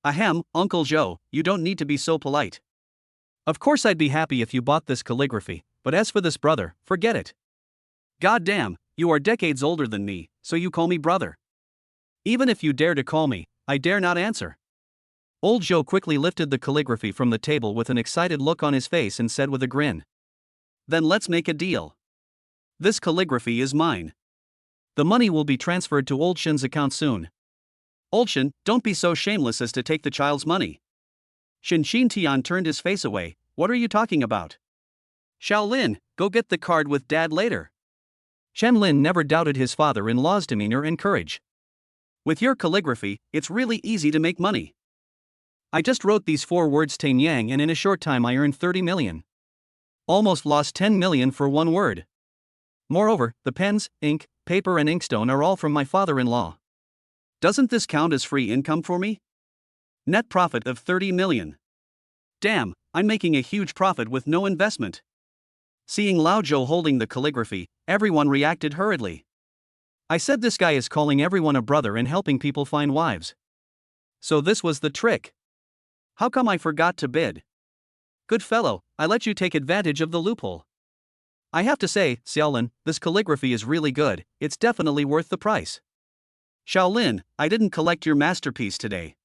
Ahem, Uncle Zhou, you don't need to be so polite. Of course I'd be happy if you bought this calligraphy, but as for this brother, forget it. God damn, you are decades older than me, so you call me brother. Even if you dare to call me, I dare not answer. Old Zhou quickly lifted the calligraphy from the table with an excited look on his face and said with a grin. Then let's make a deal. This calligraphy is mine. The money will be transferred to Old Shen's account soon. Old Shen, don't be so shameless as to take the child's money. Xin Tian turned his face away. What are you talking about? Shaolin, go get the card with Dad later. Chen Lin never doubted his father-in-law's demeanor and courage. With your calligraphy, it's really easy to make money. I just wrote these 4 words Tang Yang and in a short time I earned 30 million. Almost lost 10 million for 1 word. Moreover, the pens, ink, paper and inkstone are all from my father-in-law. Doesn't this count as free income for me? Net profit of 30 million. Damn, I'm making a huge profit with no investment. Seeing Laozhou holding the calligraphy, everyone reacted hurriedly. I said this guy is calling everyone a brother and helping people find wives. So this was the trick. How come I forgot to bid? Good fellow, I let you take advantage of the loophole. I have to say, Xiaolin, this calligraphy is really good, it's definitely worth the price. Shaolin, I didn't collect your masterpiece today.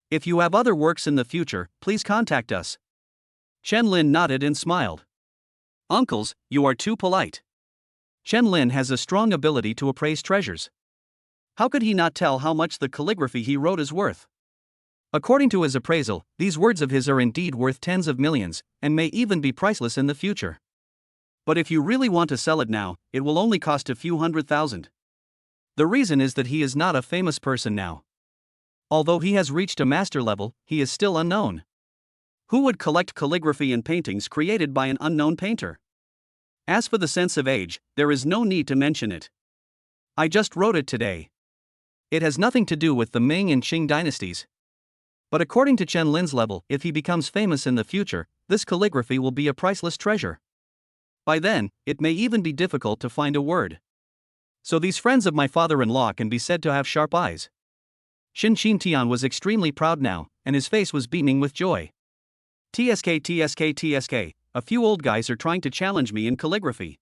If you have other works in the future, please contact us. Chen Lin nodded and smiled. Uncles, you are too polite. Chen Lin has a strong ability to appraise treasures. How could he not tell how much the calligraphy he wrote is worth? According to his appraisal, these words of his are indeed worth tens of millions, and may even be priceless in the future. But if you really want to sell it now, it will only cost a few 100,000. The reason is that he is not a famous person now. Although he has reached a master level, he is still unknown. Who would collect calligraphy and paintings created by an unknown painter? As for the sense of age, there is no need to mention it. I just wrote it today. It has nothing to do with the Ming and Qing dynasties. But according to Chen Lin's level, if he becomes famous in the future, this calligraphy will be a priceless treasure. By then, it may even be difficult to find a word. So these friends of my father-in-law can be said to have sharp eyes. Xin Tian was extremely proud now, and his face was beaming with joy. TSK, a few old guys are trying to challenge me in calligraphy.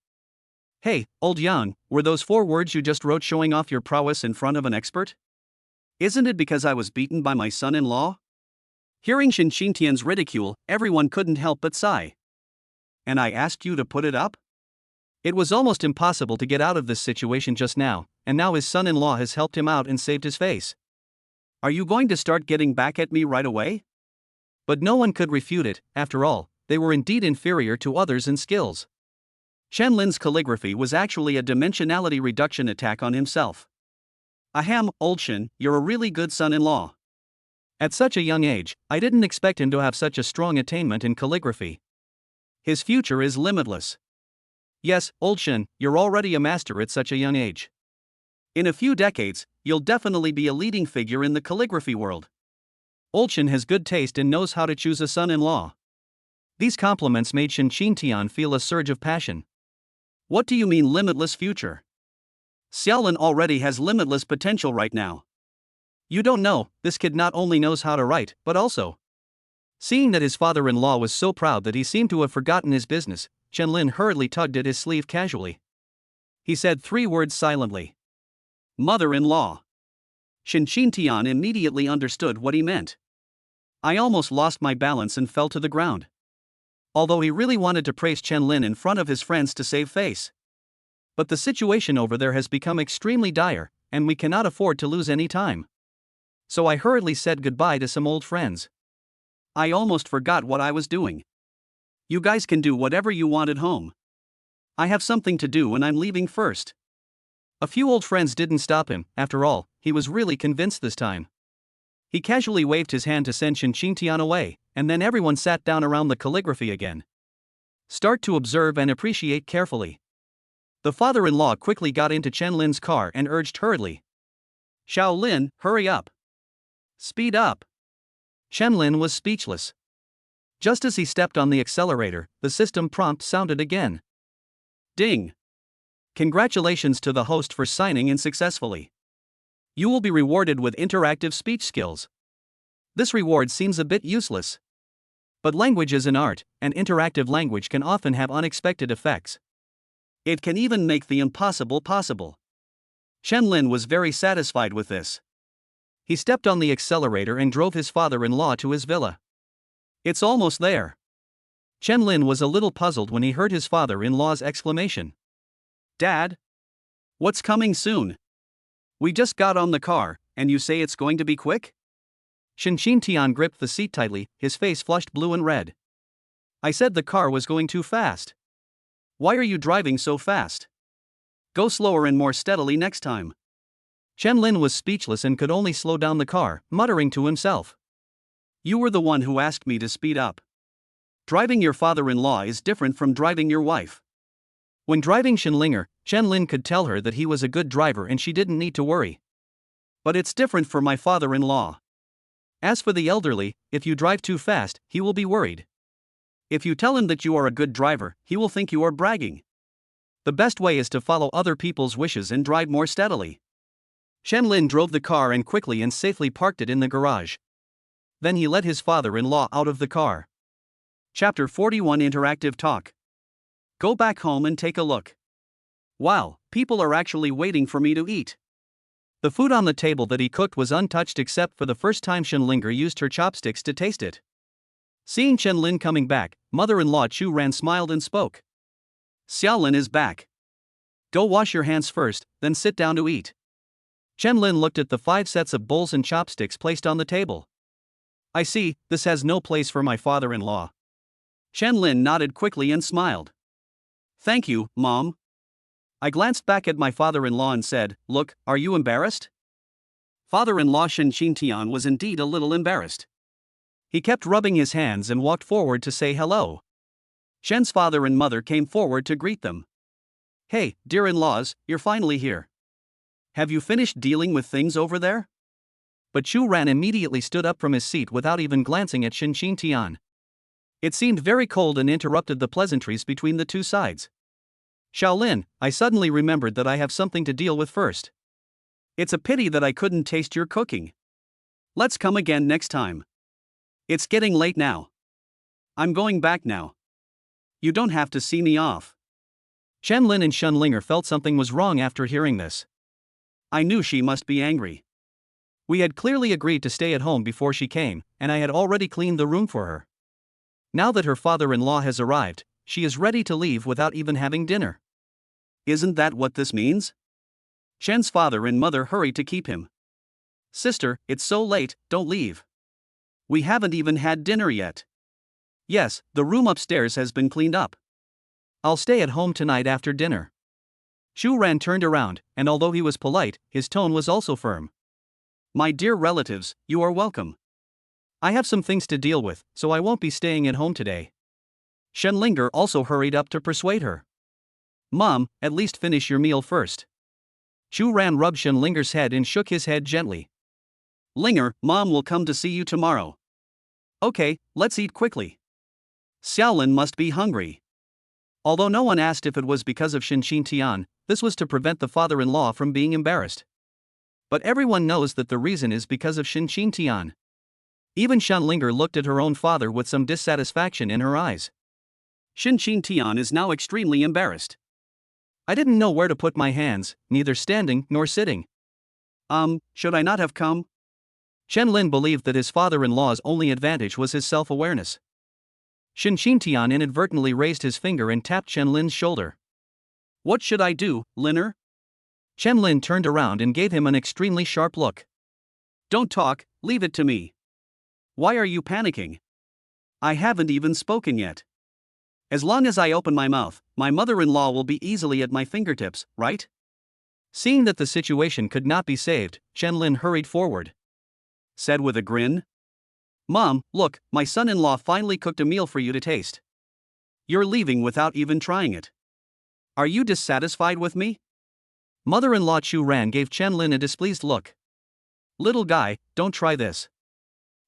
Hey, old Yang, were those 4 words you just wrote showing off your prowess in front of an expert? Isn't it because I was beaten by my son-in-law? Hearing Xin Tian's ridicule, everyone couldn't help but sigh. And I asked you to put it up? It was almost impossible to get out of this situation just now, and now his son-in-law has helped him out and saved his face. Are you going to start getting back at me right away? But no one could refute it. After all, they were indeed inferior to others in skills. Chen Lin's calligraphy was actually a dimensionality reduction attack on himself. Ahem, old Shen, you're a really good son-in-law. At such a young age, I didn't expect him to have such a strong attainment in calligraphy. His future is limitless. Yes, old Shen, you're already a master at such a young age. In a few decades, you'll definitely be a leading figure in the calligraphy world. Old Shen has good taste and knows how to choose a son-in-law. These compliments made Xin Tian feel a surge of passion. What do you mean limitless future? Xiaolin already has limitless potential right now. You don't know, this kid not only knows how to write, but also. Seeing that his father-in-law was so proud that he seemed to have forgotten his business, Chen Lin hurriedly tugged at his sleeve casually. He said 3 words silently. Mother-in-law. Xin Tian immediately understood what he meant. I almost lost my balance and fell to the ground. Although he really wanted to praise Chen Lin in front of his friends to save face. But the situation over there has become extremely dire, and we cannot afford to lose any time. So I hurriedly said goodbye to some old friends. I almost forgot what I was doing. You guys can do whatever you want at home. I have something to do and I'm leaving first. A few old friends didn't stop him. After all, he was really convinced this time. He casually waved his hand to send Shintian away, and then everyone sat down around the calligraphy again. Start to observe and appreciate carefully. The father-in-law quickly got into Chen Lin's car and urged hurriedly. Xiao Lin, hurry up. Speed up. Chen Lin was speechless. Just as he stepped on the accelerator, the system prompt sounded again. Ding. Congratulations to the host for signing in successfully. You will be rewarded with interactive speech skills. This reward seems a bit useless. But language is an art, and interactive language can often have unexpected effects. It can even make the impossible possible. Chen Lin was very satisfied with this. He stepped on the accelerator and drove his father-in-law to his villa. It's almost there. Chen Lin was a little puzzled when he heard his father-in-law's exclamation. Dad? What's coming soon? We just got on the car, and you say it's going to be quick? Shintian gripped the seat tightly, his face flushed blue and red. I said the car was going too fast. Why are you driving so fast? Go slower and more steadily next time. Chen Lin was speechless and could only slow down the car, muttering to himself. You were the one who asked me to speed up. Driving your father-in-law is different from driving your wife. When driving Shinlinger, Chen Lin could tell her that he was a good driver and she didn't need to worry. But it's different for my father-in-law. As for the elderly, if you drive too fast, he will be worried. If you tell him that you are a good driver, he will think you are bragging. The best way is to follow other people's wishes and drive more steadily. Chen Lin drove the car and quickly and safely parked it in the garage. Then he let his father-in-law out of the car. Chapter 41 Interactive Talk. Go back home and take a look. Wow, people are actually waiting for me to eat. The food on the table that he cooked was untouched except for the first time Shenlinger used her chopsticks to taste it. Seeing Chen Lin coming back, mother-in-law Chu Ran smiled and spoke. Xiaolin is back. Go wash your hands first, then sit down to eat. Chen Lin looked at the 5 sets of bowls and chopsticks placed on the table. I see, this has no place for my father-in-law. Chen Lin nodded quickly and smiled. Thank you, Mom. I glanced back at my father-in-law and said, Look, are you embarrassed? Father-in-law Shen Qingtian was indeed a little embarrassed. He kept rubbing his hands and walked forward to say hello. Shen's father and mother came forward to greet them. Hey, dear in-laws, you're finally here. Have you finished dealing with things over there? But Chu Ran immediately stood up from his seat without even glancing at Shen Qingtian. It seemed very cold and interrupted the pleasantries between the two sides. Xiaolin, I suddenly remembered that I have something to deal with first. It's a pity that I couldn't taste your cooking. Let's come again next time. It's getting late now. I'm going back now. You don't have to see me off. Chen Lin and Shenlinger felt something was wrong after hearing this. I knew she must be angry. We had clearly agreed to stay at home before she came, and I had already cleaned the room for her. Now that her father-in-law has arrived, she is ready to leave without even having dinner. Isn't that what this means? Shen's father and mother hurried to keep him. Sister, it's so late, don't leave. We haven't even had dinner yet. Yes, the room upstairs has been cleaned up. I'll stay at home tonight after dinner. Chu Ran turned around, and although he was polite, his tone was also firm. My dear relatives, you are welcome. I have some things to deal with, so I won't be staying at home today. Shenlinger also hurried up to persuade her. Mom, at least finish your meal first. Chu Ran rubbed Shenlinger's head and shook his head gently. Linger, Mom will come to see you tomorrow. Okay, let's eat quickly. Xiaolin must be hungry. Although no one asked if it was because of Shen Qingtian, this was to prevent the father-in-law from being embarrassed. But everyone knows that the reason is because of Shen Qingtian. Even Shenlinger looked at her own father with some dissatisfaction in her eyes. Shen Qingtian is now extremely embarrassed. I didn't know where to put my hands, neither standing nor sitting. Should I not have come? Chen Lin believed that his father-in-law's only advantage was his self-awareness. Shen Qingtian inadvertently raised his finger and tapped Chen Lin's shoulder. What should I do, Liner? Chen Lin turned around and gave him an extremely sharp look. Don't talk, leave it to me. Why are you panicking? I haven't even spoken yet. As long as I open my mouth, my mother-in-law will be easily at my fingertips, right? Seeing that the situation could not be saved, Chen-Lin hurried forward. Said with a grin, "Mom, look, my son-in-law finally cooked a meal for you to taste. You're leaving without even trying it. Are you dissatisfied with me?" Mother-in-law Chu Ran gave Chen-Lin a displeased look. "Little guy, don't try this.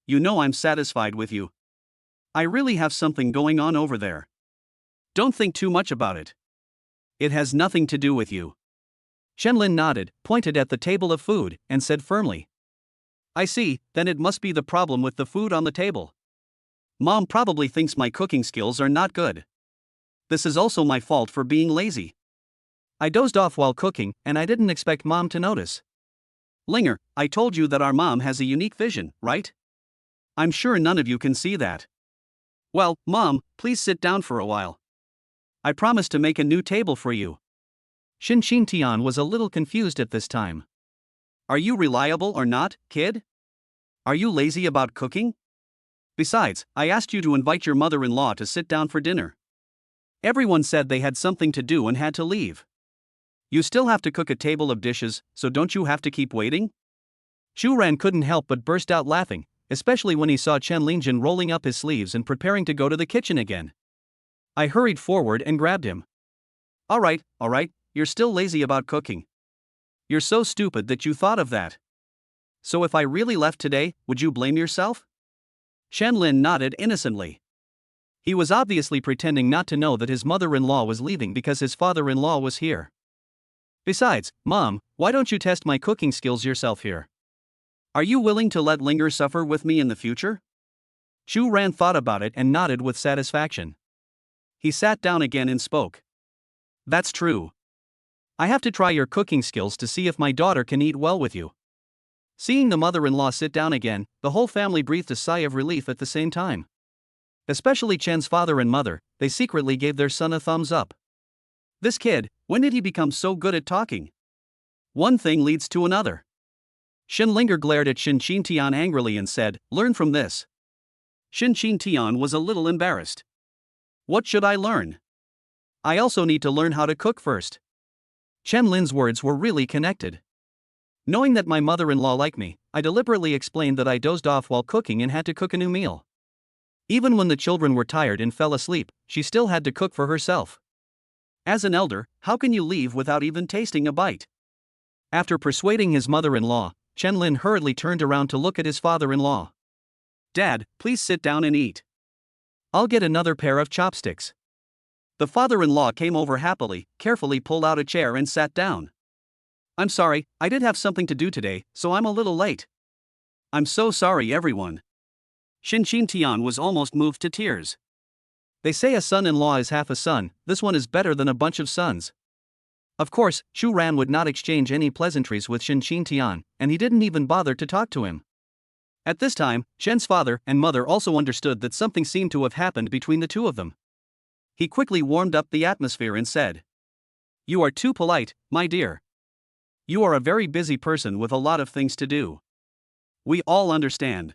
You know I'm satisfied with you. I really have something going on over there. Don't think too much about it. It has nothing to do with you." Chen-Lin nodded, pointed at the table of food, and said firmly, "I see, then it must be the problem with the food on the table. Mom probably thinks my cooking skills are not good. This is also my fault for being lazy. I dozed off while cooking, and I didn't expect Mom to notice. Linger, I told you that our mom has a unique vision, right? I'm sure none of you can see that. Well, Mom, please sit down for a while. I promise to make a new table for you." Xin Tian was a little confused at this time. "Are you reliable or not, kid? Are you lazy about cooking? Besides, I asked you to invite your mother-in-law to sit down for dinner. Everyone said they had something to do and had to leave. You still have to cook a table of dishes, so don't you have to keep waiting?" Chu Ran couldn't help but burst out laughing, especially when he saw Chen Lingjun rolling up his sleeves and preparing to go to the kitchen again. I hurried forward and grabbed him. All right, you're still lazy about cooking. You're so stupid that you thought of that. So if I really left today, would you blame yourself?" Chen Lin nodded innocently. He was obviously pretending not to know that his mother-in-law was leaving because his father-in-law was here. "Besides, Mom, why don't you test my cooking skills yourself here? Are you willing to let Linger suffer with me in the future?" Chu Ran thought about it and nodded with satisfaction. He sat down again and spoke. "That's true. I have to try your cooking skills to see if my daughter can eat well with you." Seeing the mother-in-law sit down again, the whole family breathed a sigh of relief at the same time. Especially Chen's father and mother, they secretly gave their son a thumbs up. This kid, when did he become so good at talking? One thing leads to another. Shin Linger glared at Shin Tian angrily and said, "Learn from this." Shin Tian was a little embarrassed. "What should I learn? I also need to learn how to cook first." Chen Lin's words were really connected. Knowing that my mother-in-law liked me, I deliberately explained that I dozed off while cooking and had to cook a new meal. Even when the children were tired and fell asleep, she still had to cook for herself. As an elder, how can you leave without even tasting a bite? After persuading his mother-in-law, Chen Lin hurriedly turned around to look at his father-in-law. "Dad, please sit down and eat. I'll get another pair of chopsticks." The father-in-law came over happily, carefully pulled out a chair and sat down. "I'm sorry, I did have something to do today, so I'm a little late." "I'm so sorry, everyone." Shin Tian was almost moved to tears. They say a son-in-law is half a son, this one is better than a bunch of sons. Of course, Chu Ran would not exchange any pleasantries with Shin Tian, and he didn't even bother to talk to him. At this time, Shen's father and mother also understood that something seemed to have happened between the two of them. He quickly warmed up the atmosphere and said, "You are too polite, my dear. You are a very busy person with a lot of things to do. We all understand."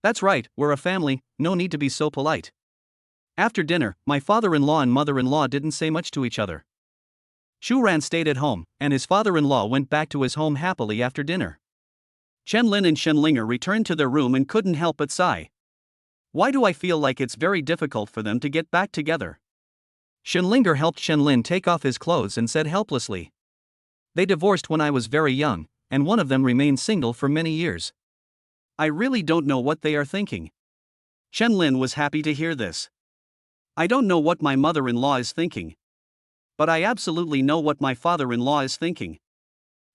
"That's right, we're a family, no need to be so polite." After dinner, my father-in-law and mother-in-law didn't say much to each other. Chu Ran stayed at home, and his father-in-law went back to his home happily after dinner. Chen Lin and Shen Linger returned to their room and couldn't help but sigh. Why do I feel like it's very difficult for them to get back together? Shen Linger helped Shen Lin take off his clothes and said helplessly, "They divorced when I was very young, and one of them remained single for many years. I really don't know what they are thinking." Chen Lin was happy to hear this. "I don't know what my mother-in-law is thinking. But I absolutely know what my father-in-law is thinking.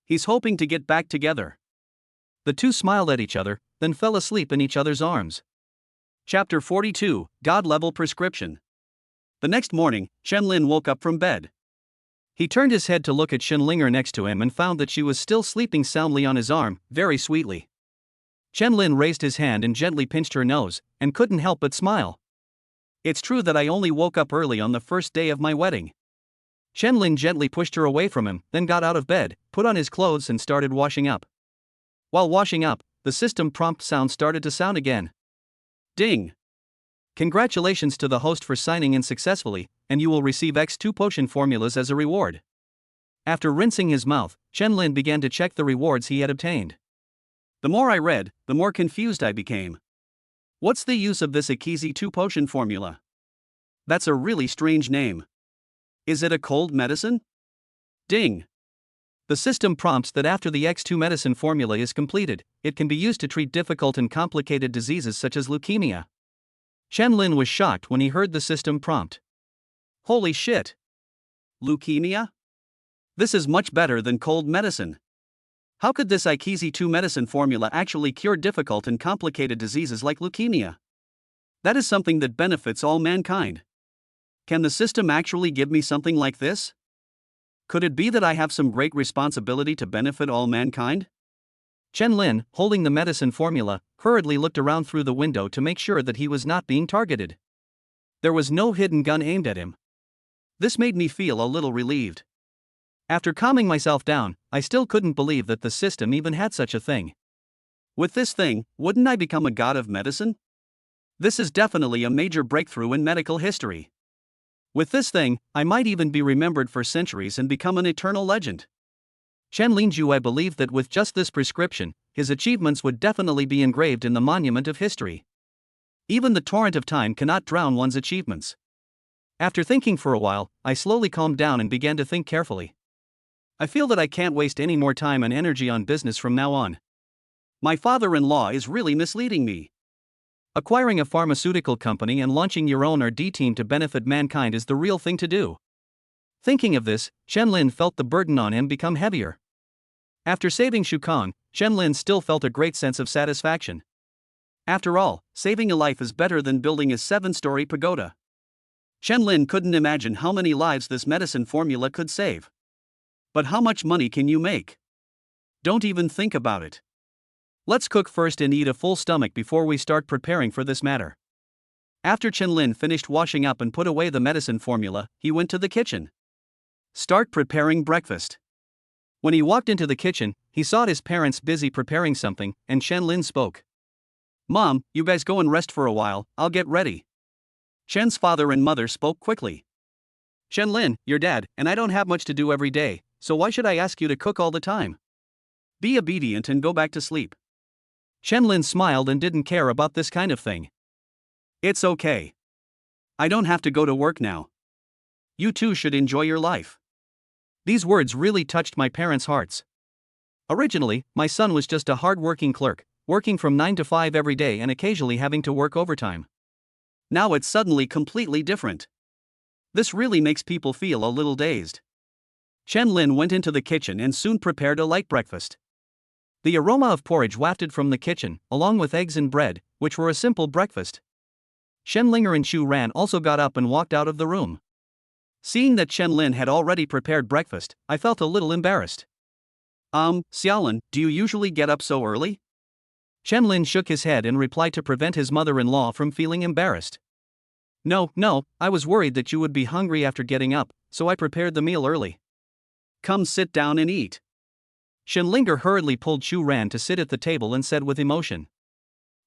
He's hoping to get back together." The two smiled at each other, then fell asleep in each other's arms. Chapter 42, God-Level Prescription. The next morning, Chen Lin woke up from bed. He turned his head to look at Shen Linger next to him and found that she was still sleeping soundly on his arm, very sweetly. Chen Lin raised his hand and gently pinched her nose, and couldn't help but smile. "It's true that I only woke up early on the first day of my wedding." Chen Lin gently pushed her away from him, then got out of bed, put on his clothes and started washing up. While washing up, the system prompt sound started to sound again. Ding! Congratulations to the host for signing in successfully, and you will receive X2 potion formulas as a reward. After rinsing his mouth, Chen Lin began to check the rewards he had obtained. The more I read, the more confused I became. What's the use of this Akizi 2 potion formula? That's a really strange name. Is it a cold medicine? Ding! The system prompts that after the X2 medicine formula is completed, it can be used to treat difficult and complicated diseases such as leukemia. Chen Lin was shocked when he heard the system prompt. Holy shit! Leukemia? This is much better than cold medicine. How could this Akizi 2 medicine formula actually cure difficult and complicated diseases like leukemia? That is something that benefits all mankind. Can the system actually give me something like this? Could it be that I have some great responsibility to benefit all mankind? Chen Lin, holding the medicine formula, hurriedly looked around through the window to make sure that he was not being targeted. There was no hidden gun aimed at him. This made me feel a little relieved. After calming myself down, I still couldn't believe that the system even had such a thing. With this thing, wouldn't I become a god of medicine? This is definitely a major breakthrough in medical history. With this thing, I might even be remembered for centuries and become an eternal legend. Chen Linju believed that with just this prescription, his achievements would definitely be engraved in the monument of history. Even the torrent of time cannot drown one's achievements. After thinking for a while, I slowly calmed down and began to think carefully. I feel that I can't waste any more time and energy on business from now on. My father-in-law is really misleading me. Acquiring a pharmaceutical company and launching your own R&D team to benefit mankind is the real thing to do. Thinking of this, Chen Lin felt the burden on him become heavier. After saving Shu Kong, Chen Lin still felt a great sense of satisfaction. After all, saving a life is better than building a 7-story pagoda. Chen Lin couldn't imagine how many lives this medicine formula could save. But how much money can you make? Don't even think about it. Let's cook first and eat a full stomach before we start preparing for this matter. After Chen Lin finished washing up and put away the medicine formula, he went to the kitchen. Start preparing breakfast. When he walked into the kitchen, he saw his parents busy preparing something, and Chen Lin spoke. Mom, you guys go and rest for a while, I'll get ready. Chen's father and mother spoke quickly. Chen Lin, your dad, and I don't have much to do every day, so why should I ask you to cook all the time? Be obedient and go back to sleep. Chen Lin smiled and didn't care about this kind of thing. It's okay. I don't have to go to work now. You too should enjoy your life. These words really touched my parents' hearts. Originally, my son was just a hard-working clerk, working from 9 to 5 every day and occasionally having to work overtime. Now it's suddenly completely different. This really makes people feel a little dazed. Chen Lin went into the kitchen and soon prepared a light breakfast. The aroma of porridge wafted from the kitchen, along with eggs and bread, which were a simple breakfast. Shen Linger and Shu Ran also got up and walked out of the room. Seeing that Chen Lin had already prepared breakfast, I felt a little embarrassed. Xiaolin, do you usually get up so early? Chen Lin shook his head in reply to prevent his mother-in-law from feeling embarrassed. No, I was worried that you would be hungry after getting up, so I prepared the meal early. Come sit down and eat. Shen Linger hurriedly pulled Shu Ran to sit at the table and said with emotion.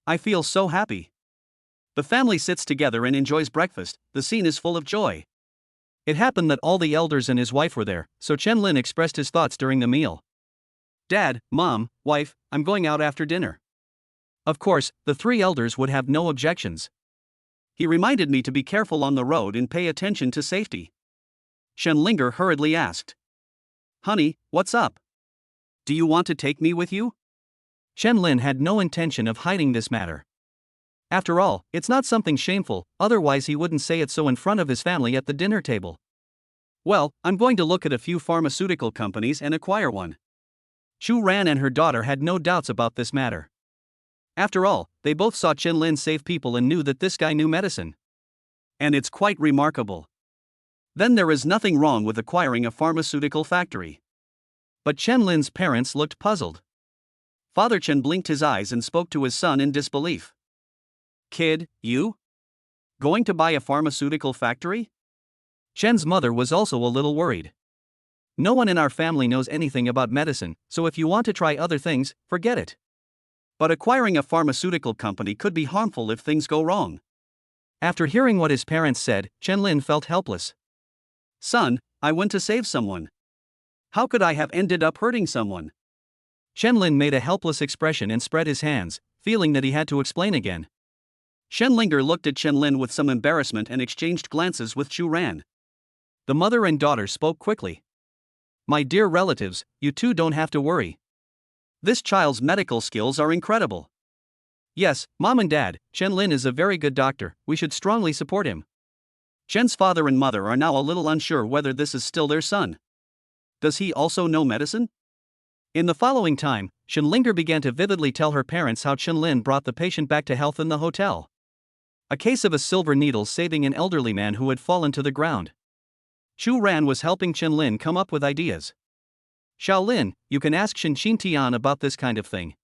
I feel so happy. The family sits together and enjoys breakfast, the scene is full of joy. It happened that all the elders and his wife were there, so Chen Lin expressed his thoughts during the meal. Dad, Mom, wife, I'm going out after dinner. Of course, the 3 elders would have no objections. He reminded me to be careful on the road and pay attention to safety. Shen Linger hurriedly asked. Honey, what's up? Do you want to take me with you? Chen Lin had no intention of hiding this matter. After all, it's not something shameful, otherwise he wouldn't say it so in front of his family at the dinner table. Well, I'm going to look at a few pharmaceutical companies and acquire one. Shu Ran and her daughter had no doubts about this matter. After all, they both saw Chen Lin save people and knew that this guy knew medicine. And it's quite remarkable. Then there is nothing wrong with acquiring a pharmaceutical factory. But Chen Lin's parents looked puzzled. Father Chen blinked his eyes and spoke to his son in disbelief. Kid, you? Going to buy a pharmaceutical factory? Chen's mother was also a little worried. No one in our family knows anything about medicine, so if you want to try other things, forget it. But acquiring a pharmaceutical company could be harmful if things go wrong. After hearing what his parents said, Chen Lin felt helpless. Son, I went to save someone. How could I have ended up hurting someone? Chen-Lin made a helpless expression and spread his hands, feeling that he had to explain again. Shenlinger looked at Chen-Lin with some embarrassment and exchanged glances with Chu Ran. The mother and daughter spoke quickly. My dear relatives, you two don't have to worry. This child's medical skills are incredible. Yes, Mom and Dad, Chen-Lin is a very good doctor, we should strongly support him. Chen's father and mother are now a little unsure whether this is still their son. Does he also know medicine? In the following time, Shenlinger began to vividly tell her parents how Chen-Lin brought the patient back to health in the hotel. A case of a silver needle saving an elderly man who had fallen to the ground. Chu Ran was helping Chen-Lin come up with ideas. Xiaolin, you can ask Shen Tian about this kind of thing.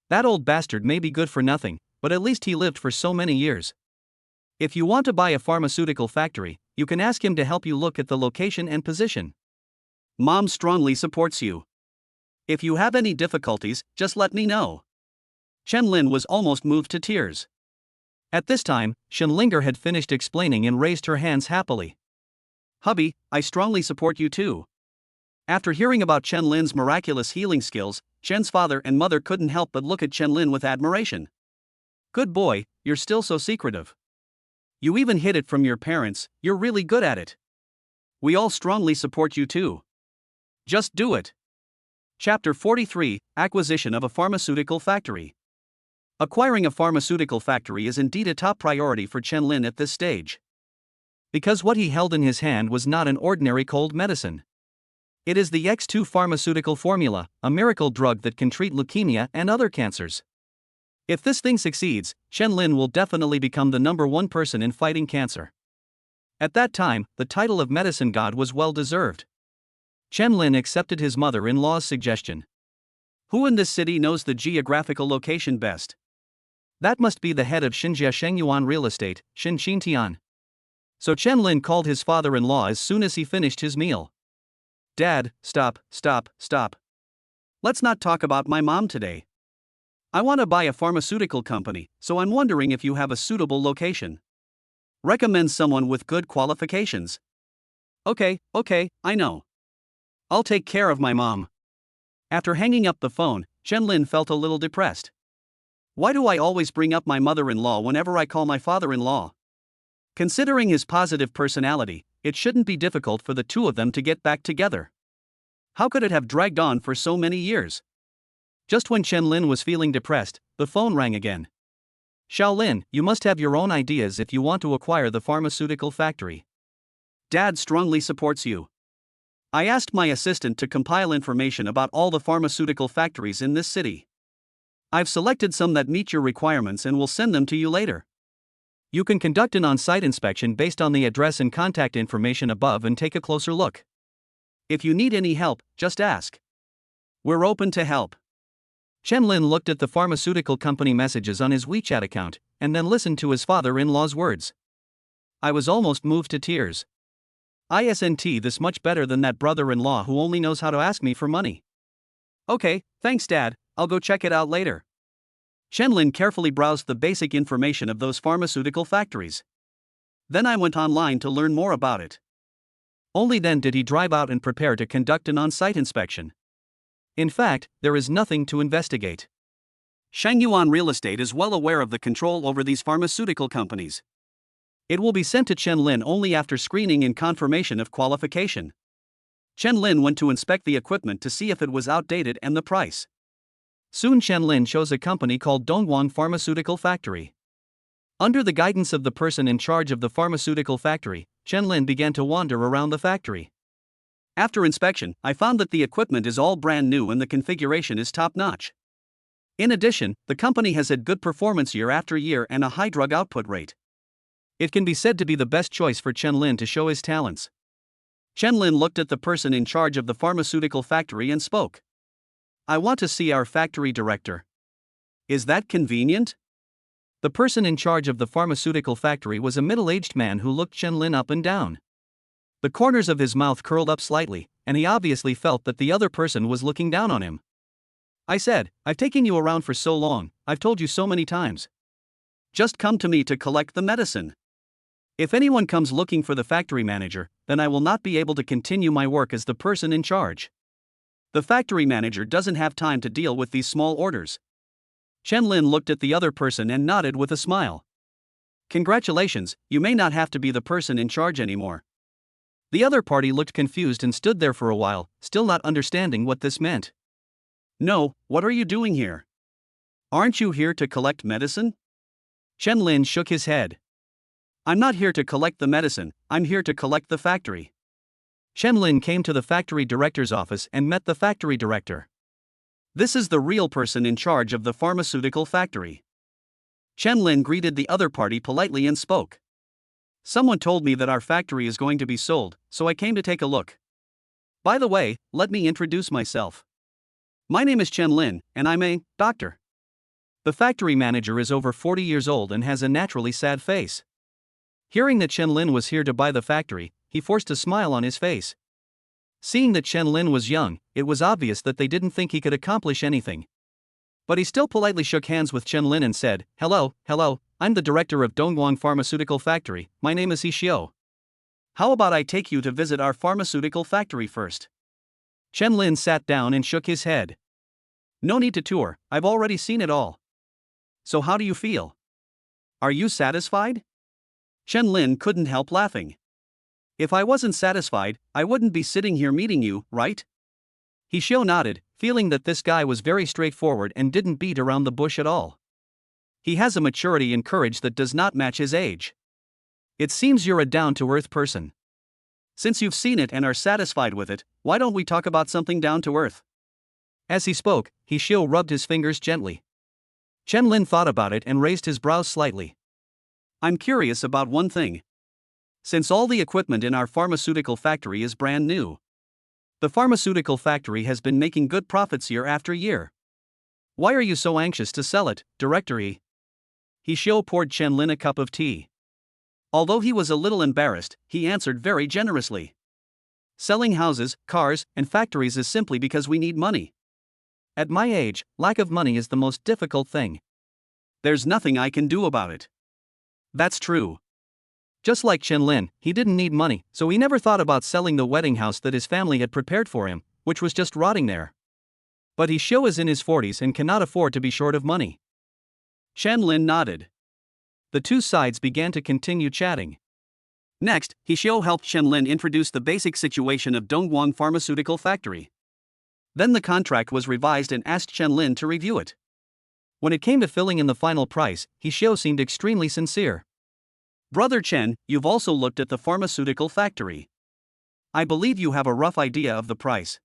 That old bastard may be good for nothing, but at least he lived for so many years. If you want to buy a pharmaceutical factory, you can ask him to help you look at the location and position. Mom strongly supports you. If you have any difficulties, just let me know. Chen-Lin was almost moved to tears. At this time, Shenlinger had finished explaining and raised her hands happily. Hubby, I strongly support you too. After hearing about Chen-Lin's miraculous healing skills, Chen's father and mother couldn't help but look at Chen-Lin with admiration. Good boy, you're still so secretive. You even hid it from your parents, you're really good at it. We all strongly support you too. Just do it. Chapter 43, Acquisition of a Pharmaceutical Factory. Acquiring a pharmaceutical factory is indeed a top priority for Chen-Lin at this stage. Because what he held in his hand was not an ordinary cold medicine. It is the X2 pharmaceutical formula, a miracle drug that can treat leukemia and other cancers. If this thing succeeds, Chen-Lin will definitely become the #1 person in fighting cancer. At that time, the title of medicine god was well deserved. Chen-Lin accepted his mother-in-law's suggestion. Who in this city knows the geographical location best? That must be the head of Xinjia Shengyuan Real Estate, Shen Tian. So Chen-Lin called his father-in-law as soon as he finished his meal. Dad, stop. Let's not talk about my mom today. I want to buy a pharmaceutical company, so I'm wondering if you have a suitable location. Recommend someone with good qualifications. Okay, I know. I'll take care of my mom. After hanging up the phone, Chen-Lin felt a little depressed. Why do I always bring up my mother-in-law whenever I call my father-in-law? Considering his positive personality, it shouldn't be difficult for the two of them to get back together. How could it have dragged on for so many years? Just when Chen-Lin was feeling depressed, the phone rang again. Xiaolin, you must have your own ideas if you want to acquire the pharmaceutical factory. Dad strongly supports you. I asked my assistant to compile information about all the pharmaceutical factories in this city. I've selected some that meet your requirements and will send them to you later. You can conduct an on-site inspection based on the address and contact information above and take a closer look. If you need any help, just ask. We're open to help. Chen-Lin looked at the pharmaceutical company messages on his WeChat account, and then listened to his father-in-law's words. I was almost moved to tears. Isn't this much better than that brother-in-law who only knows how to ask me for money? Okay, thanks Dad, I'll go check it out later. Chen-Lin carefully browsed the basic information of those pharmaceutical factories. Then I went online to learn more about it. Only then did he drive out and prepare to conduct an on-site inspection. In fact, there is nothing to investigate. Shengyuan Real Estate is well aware of the control over these pharmaceutical companies. It will be sent to Chen-Lin only after screening and confirmation of qualification. Chen-Lin went to inspect the equipment to see if it was outdated and the price. Soon Chen-Lin chose a company called Dongguan Pharmaceutical Factory. Under the guidance of the person in charge of the pharmaceutical factory, Chen-Lin began to wander around the factory. After inspection, I found that the equipment is all brand new and the configuration is top-notch. In addition, the company has had good performance year after year and a high drug output rate. It can be said to be the best choice for Chen-Lin to show his talents. Chen-Lin looked at the person in charge of the pharmaceutical factory and spoke. I want to see our factory director. Is that convenient? The person in charge of the pharmaceutical factory was a middle-aged man who looked Chen-Lin up and down. The corners of his mouth curled up slightly, and he obviously felt that the other person was looking down on him. I said, I've taken you around for so long, I've told you so many times. Just come to me to collect the medicine. If anyone comes looking for the factory manager, then I will not be able to continue my work as the person in charge. The factory manager doesn't have time to deal with these small orders. Chen Lin looked at the other person and nodded with a smile. Congratulations, you may not have to be the person in charge anymore. The other party looked confused and stood there for a while, still not understanding what this meant. No, what are you doing here? Aren't you here to collect medicine? Chen Lin shook his head. I'm not here to collect the medicine, I'm here to collect the factory. Chen Lin came to the factory director's office and met the factory director. This is the real person in charge of the pharmaceutical factory. Chen Lin greeted the other party politely and spoke. Someone told me that our factory is going to be sold, so I came to take a look. By the way, let me introduce myself. My name is Chen Lin, and I'm a doctor. The factory manager is over 40 years old and has a naturally sad face. Hearing that Chen Lin was here to buy the factory, he forced a smile on his face. Seeing that Chen Lin was young, it was obvious that they didn't think he could accomplish anything. But he still politely shook hands with Chen Lin and said, hello, I'm the director of Dongguan Pharmaceutical Factory, my name is He Xiao. How about I take you to visit our pharmaceutical factory first? Chen Lin sat down and shook his head. No need to tour, I've already seen it all. So how do you feel? Are you satisfied? Chen Lin couldn't help laughing. If I wasn't satisfied, I wouldn't be sitting here meeting you, right? He Xiao nodded, feeling that this guy was very straightforward and didn't beat around the bush at all. He has a maturity and courage that does not match his age. It seems you're a down-to-earth person. Since you've seen it and are satisfied with it, why don't we talk about something down-to-earth? As he spoke, He Xiao rubbed his fingers gently. Chen Lin thought about it and raised his brows slightly. I'm curious about one thing. Since all the equipment in our pharmaceutical factory is brand new, the pharmaceutical factory has been making good profits year after year. Why are you so anxious to sell it, Director He? He Xiao poured Chen Lin a cup of tea. Although he was a little embarrassed, he answered very generously. Selling houses, cars, and factories is simply because we need money. At my age, lack of money is the most difficult thing. There's nothing I can do about it. That's true. Just like Chen Lin, he didn't need money, so he never thought about selling the wedding house that his family had prepared for him, which was just rotting there. But He Xiao is in his 40s and cannot afford to be short of money. Chen Lin nodded. The two sides began to continue chatting. Next, He Xiao helped Chen Lin introduce the basic situation of Dongguan Pharmaceutical Factory. Then the contract was revised and asked Chen Lin to review it. When it came to filling in the final price, He Xiao seemed extremely sincere. Brother Chen, you've also looked at the pharmaceutical factory. I believe you have a rough idea of the price.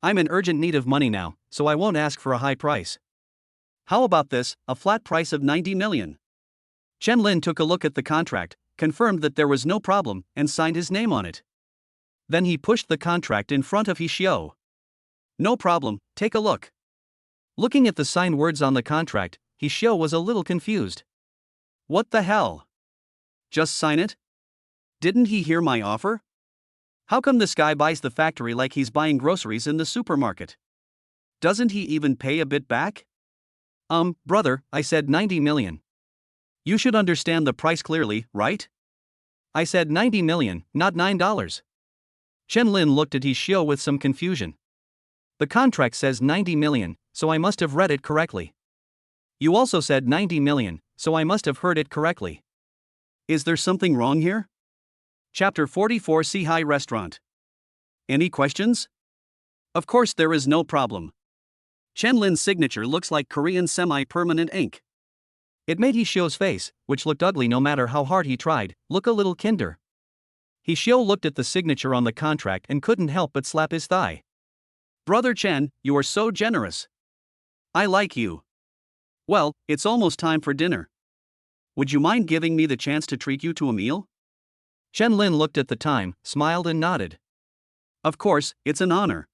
I'm in urgent need of money now, so I won't ask for a high price. How about this, a flat price of 90 million? Chen Lin took a look at the contract, confirmed that there was no problem, and signed his name on it. Then he pushed the contract in front of He Xiao. No problem, take a look. Looking at the signed words on the contract, He Xiao was a little confused. What the hell? Just sign it? Didn't he hear my offer? How come this guy buys the factory like he's buying groceries in the supermarket? Doesn't he even pay a bit back? Brother, I said 90 million. You should understand the price clearly, right? I said 90 million, not $9. Chen Lin looked at He Xiao with some confusion. The contract says 90 million, so I must have read it correctly. You also said 90 million, so I must have heard it correctly. Is there something wrong here? Chapter 44 Sihai Restaurant. Any questions? Of course there is no problem. Chen Lin's signature looks like Korean semi-permanent ink. It made He Xiao's face, which looked ugly no matter how hard he tried, look a little kinder. He Xiao looked at the signature on the contract and couldn't help but slap his thigh. Brother Chen, you are so generous. I like you. Well, it's almost time for dinner. Would you mind giving me the chance to treat you to a meal? Chen Lin looked at the time, smiled and nodded. Of course, it's an honor.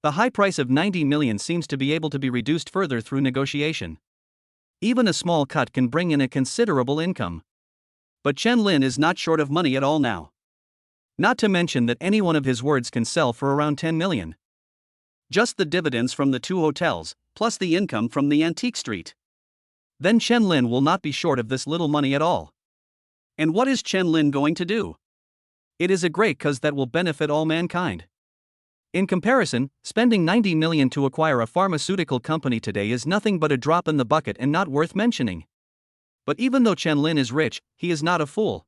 The high price of 90 million seems to be able to be reduced further through negotiation. Even a small cut can bring in a considerable income. But Chen Lin is not short of money at all now. Not to mention that any one of his words can sell for around 10 million. Just the dividends from the 2 hotels, plus the income from the antique street. Then Chen Lin will not be short of this little money at all. And what is Chen Lin going to do? It is a great cause that will benefit all mankind. In comparison, spending 90 million to acquire a pharmaceutical company today is nothing but a drop in the bucket and not worth mentioning. But even though Chen Lin is rich, he is not a fool.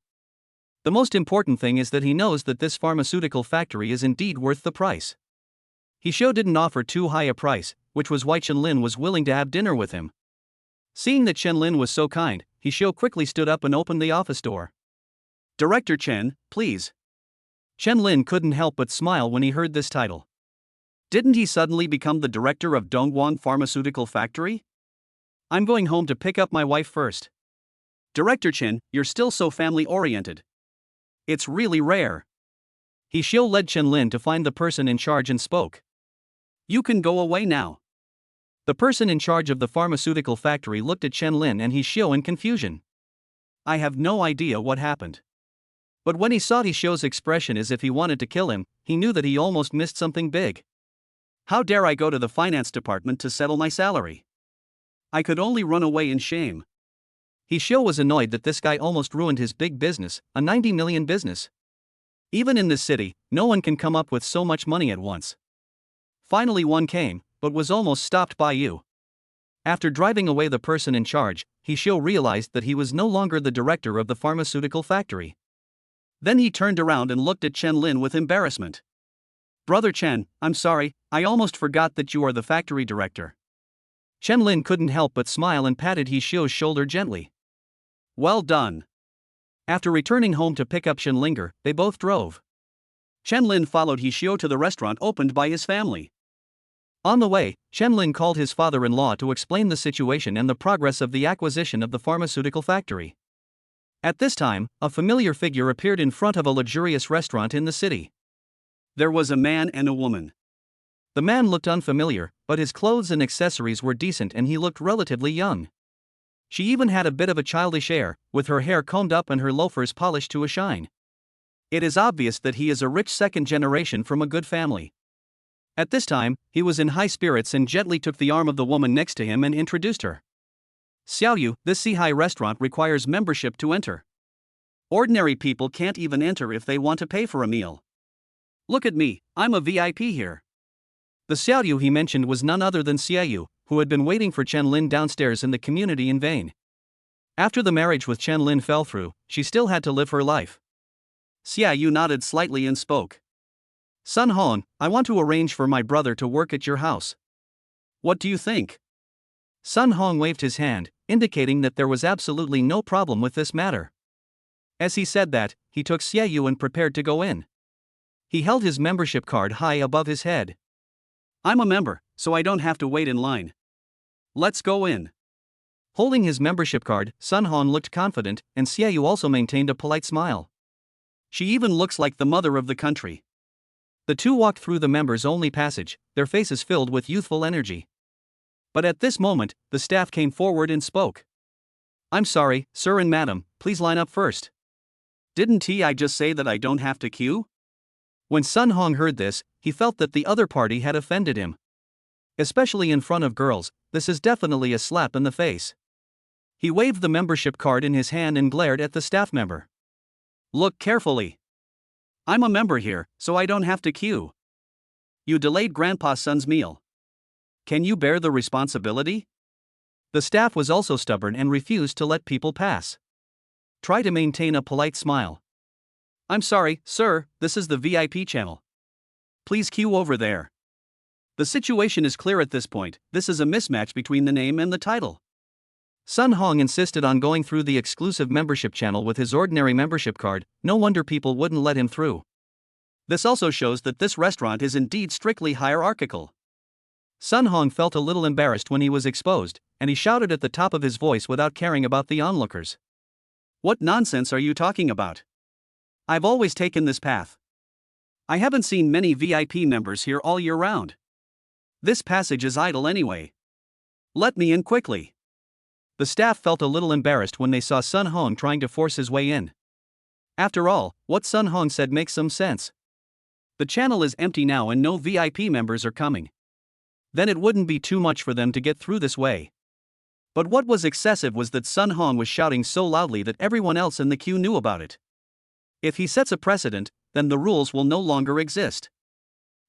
The most important thing is that he knows that this pharmaceutical factory is indeed worth the price. He didn't offer too high a price, which was why Chen Lin was willing to have dinner with him. Seeing that Chen Lin was so kind, he quickly stood up and opened the office door. "Director Chen, please." Chen Lin couldn't help but smile when he heard this title. Didn't he suddenly become the director of Dongguan Pharmaceutical Factory? "I'm going home to pick up my wife first." "Director Chen, you're still so family-oriented. It's really rare." He led Chen Lin to find the person in charge and spoke. "You can go away now." The person in charge of the pharmaceutical factory looked at Chen Lin and he in confusion. "I have no idea what happened." But when he saw Shou's expression as if he wanted to kill him, he knew that he almost missed something big. "How dare I go to the finance department to settle my salary? I could only run away in shame." Shou was annoyed that this guy almost ruined his big business, a 90 million business. Even in this city, no one can come up with so much money at once. Finally one came, but was almost stopped by you. After driving away the person in charge, Shou realized that he was no longer the director of the pharmaceutical factory. Then he turned around and looked at Chen Lin with embarrassment. "Brother Chen, I'm sorry, I almost forgot that you are the factory director." Chen Lin couldn't help but smile and patted Shou's shoulder gently. "Well done." After returning home to pick up Chen Linger, they both drove. Chen Lin followed Shou to the restaurant opened by his family. On the way, Chen Lin called his father-in-law to explain the situation and the progress of the acquisition of the pharmaceutical factory. At this time, a familiar figure appeared in front of a luxurious restaurant in the city. There was a man and a woman. The man looked unfamiliar, but his clothes and accessories were decent and he looked relatively young. She even had a bit of a childish air, with her hair combed up and her loafers polished to a shine. It is obvious that he is a rich second generation from a good family. At this time, he was in high spirits and gently took the arm of the woman next to him and introduced her. "Xiaoyu, this Sihai restaurant requires membership to enter. Ordinary people can't even enter if they want to pay for a meal. Look at me, I'm a VIP here." The Xiaoyu he mentioned was none other than Xiaoyu, who had been waiting for Chen Lin downstairs in the community in vain. After the marriage with Chen Lin fell through, she still had to live her life. Xiaoyu nodded slightly and spoke. "Sun Hong, I want to arrange for my brother to work at your house. What do you think?" Sun Hong waved his hand, indicating that there was absolutely no problem with this matter. As he said that, he took Xiaoyu and prepared to go in. He held his membership card high above his head. "I'm a member, so I don't have to wait in line. Let's go in." Holding his membership card, Sun Hong looked confident, and Xiaoyu also maintained a polite smile. "She even looks like the mother of the country." The two walked through the members-only passage, their faces filled with youthful energy. But at this moment, the staff came forward and spoke. "I'm sorry, sir and madam, please line up first." "Didn't I just say that I don't have to queue?" When Sun Hong heard this, he felt that the other party had offended him. Especially in front of girls, this is definitely a slap in the face. He waved the membership card in his hand and glared at the staff member. "Look carefully. I'm a member here, so I don't have to queue. You delayed Grandpa's son's meal. Can you bear the responsibility?" The staff was also stubborn and refused to let people pass. Try to maintain a polite smile. "I'm sorry, sir, this is the VIP channel. Please queue over there." The situation is clear at this point, this is a mismatch between the name and the title. Sun Hong insisted on going through the exclusive membership channel with his ordinary membership card, no wonder people wouldn't let him through. This also shows that this restaurant is indeed strictly hierarchical. Sun Hong felt a little embarrassed when he was exposed, and he shouted at the top of his voice without caring about the onlookers. "What nonsense are you talking about? I've always taken this path. I haven't seen many VIP members here all year round. This passage is idle anyway. Let me in quickly." The staff felt a little embarrassed when they saw Sun Hong trying to force his way in. After all, what Sun Hong said makes some sense. The channel is empty now and no VIP members are coming. Then it wouldn't be too much for them to get through this way. But what was excessive was that Sun Hong was shouting so loudly that everyone else in the queue knew about it. If he sets a precedent, then the rules will no longer exist.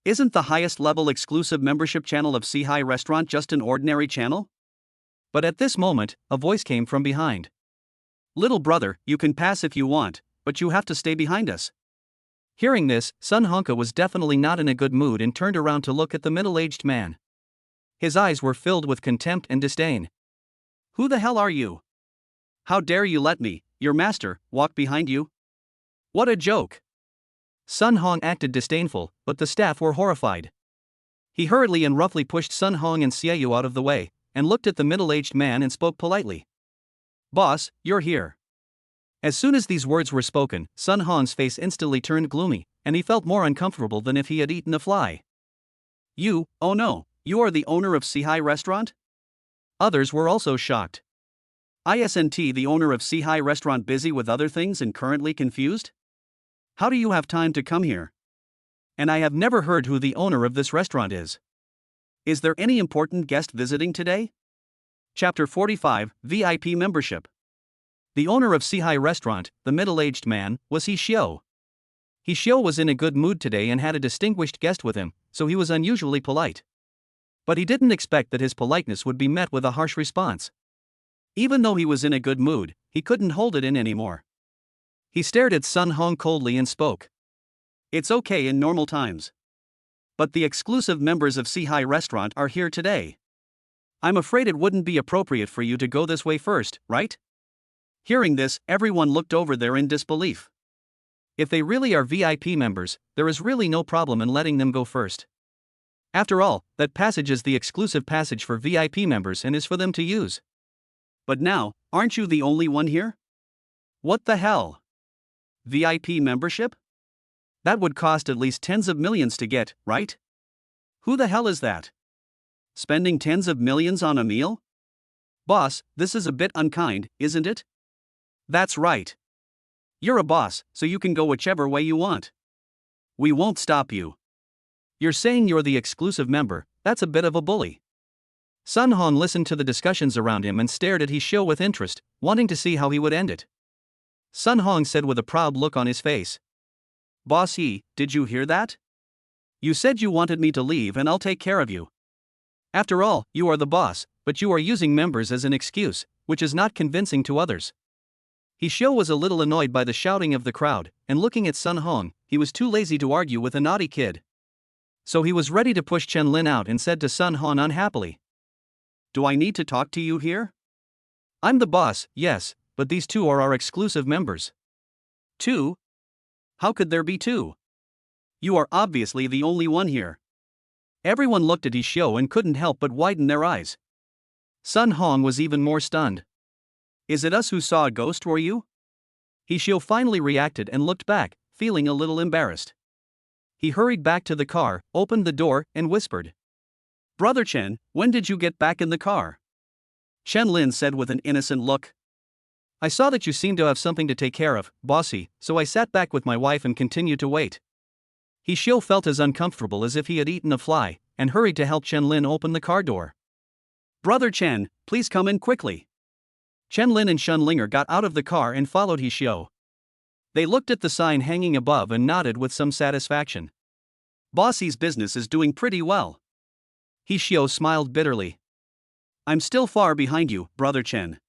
Isn't the highest level exclusive membership channel of Sihai Restaurant just an ordinary channel? But at this moment, a voice came from behind. Little brother, you can pass if you want, but you have to stay behind us. Hearing this, Sun Honka was definitely not in a good mood and turned around to look at the middle-aged man. His eyes were filled with contempt and disdain. Who the hell are you? How dare you let me, your master, walk behind you? What a joke! Sun Hong acted disdainful, but the staff were horrified. He hurriedly and roughly pushed Sun Hong and Xiaoyu out of the way, and looked at the middle-aged man and spoke politely. Boss, you're here. As soon as these words were spoken, Sun Hong's face instantly turned gloomy, and he felt more uncomfortable than if he had eaten a fly. You, oh no, you are the owner of Sihai Restaurant? Others were also shocked. Isn't the owner of Sihai Restaurant busy with other things and currently confused? How do you have time to come here? And I have never heard who the owner of this restaurant is. Is there any important guest visiting today? Chapter 45, VIP Membership. The owner of Sihai Restaurant, the middle-aged man, was He Xiao. He Xiao was in a good mood today and had a distinguished guest with him, so he was unusually polite. But he didn't expect that his politeness would be met with a harsh response. Even though he was in a good mood, he couldn't hold it in anymore. He stared at Sun Hong coldly and spoke. It's okay in normal times. But the exclusive members of Sihai Restaurant are here today. I'm afraid it wouldn't be appropriate for you to go this way first, right? Hearing this, everyone looked over there in disbelief. If they really are VIP members, there is really no problem in letting them go first. After all, that passage is the exclusive passage for VIP members and is for them to use. But now, aren't you the only one here? What the hell? VIP membership? That would cost at least tens of millions to get, right? Who the hell is that? Spending tens of millions on a meal? Boss, this is a bit unkind, isn't it? That's right. You're a boss, so you can go whichever way you want. We won't stop you. You're saying you're the exclusive member, that's a bit of a bully. Sun Hong listened to the discussions around him and stared at He Xiao with interest, wanting to see how he would end it. Sun Hong said with a proud look on his face. Boss He, did you hear that? You said you wanted me to leave and I'll take care of you. After all, you are the boss, but you are using members as an excuse, which is not convincing to others. He Xiao was a little annoyed by the shouting of the crowd, and looking at Sun Hong, he was too lazy to argue with a naughty kid. So he was ready to push Chen Lin out and said to Sun Hong unhappily. Do I need to talk to you here? I'm the boss, yes, but these two are our exclusive members. Two? How could there be two? You are obviously the only one here. Everyone looked at He Xiao and couldn't help but widen their eyes. Sun Hong was even more stunned. Is it us who saw a ghost, or you? He Xiao finally reacted and looked back, feeling a little embarrassed. He hurried back to the car, opened the door, and whispered. Brother Chen, when did you get back in the car? Chen Lin said with an innocent look. I saw that you seemed to have something to take care of, bossy, so I sat back with my wife and continued to wait. He Xiao felt as uncomfortable as if he had eaten a fly, and hurried to help Chen Lin open the car door. Brother Chen, please come in quickly. Chen Lin and Shunlinger got out of the car and followed He Xiao. They looked at the sign hanging above and nodded with some satisfaction. Bossy's business is doing pretty well. He Xiao smiled bitterly. I'm still far behind you, Brother Chen.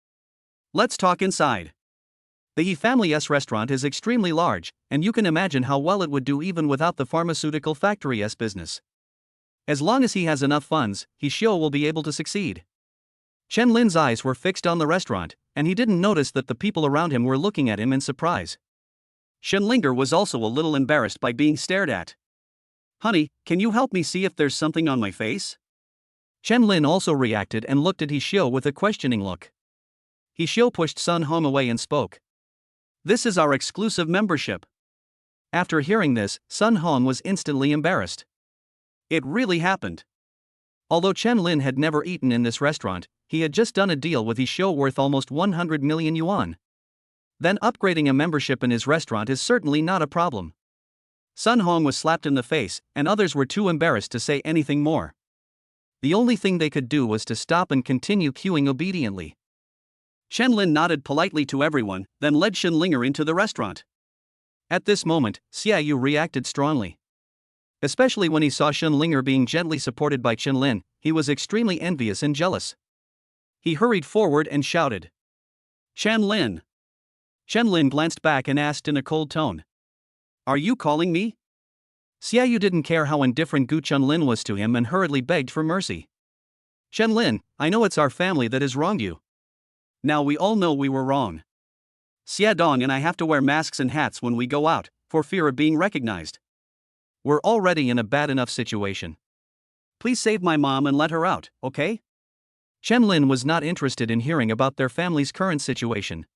Let's talk inside. The He family's restaurant is extremely large, and you can imagine how well it would do even without the pharmaceutical factory's business. As long as he has enough funds, He Xiao will be able to succeed. Chen Lin's eyes were fixed on the restaurant, and he didn't notice that the people around him were looking at him in surprise. Shunlinger was also a little embarrassed by being stared at. Honey, can you help me see if there's something on my face? Chen Lin also reacted and looked at He Xiao with a questioning look. He Xiao pushed Sun Hong away and spoke. This is our exclusive membership. After hearing this, Sun Hong was instantly embarrassed. It really happened. Although Chen Lin had never eaten in this restaurant, he had just done a deal with He Xiao worth almost 100 million yuan. Then upgrading a membership in his restaurant is certainly not a problem. Sun Hong was slapped in the face, and others were too embarrassed to say anything more. The only thing they could do was to stop and continue queuing obediently. Chen Lin nodded politely to everyone, then led Shunlinger into the restaurant. At this moment, Xiaoyu reacted strongly. Especially when he saw Shenlinger being gently supported by Qianlin, he was extremely envious and jealous. He hurried forward and shouted, "Qianlin!" Qianlin glanced back and asked in a cold tone, "Are you calling me?" Xiaoyu didn't care how indifferent Gu Qianlin was to him and hurriedly begged for mercy. "Qianlin, I know it's our family that has wronged you. Now we all know we were wrong. Xia Dong and I have to wear masks and hats when we go out, for fear of being recognized. We're already in a bad enough situation. Please save my mom and let her out, okay?" Qianlin was not interested in hearing about their family's current situation.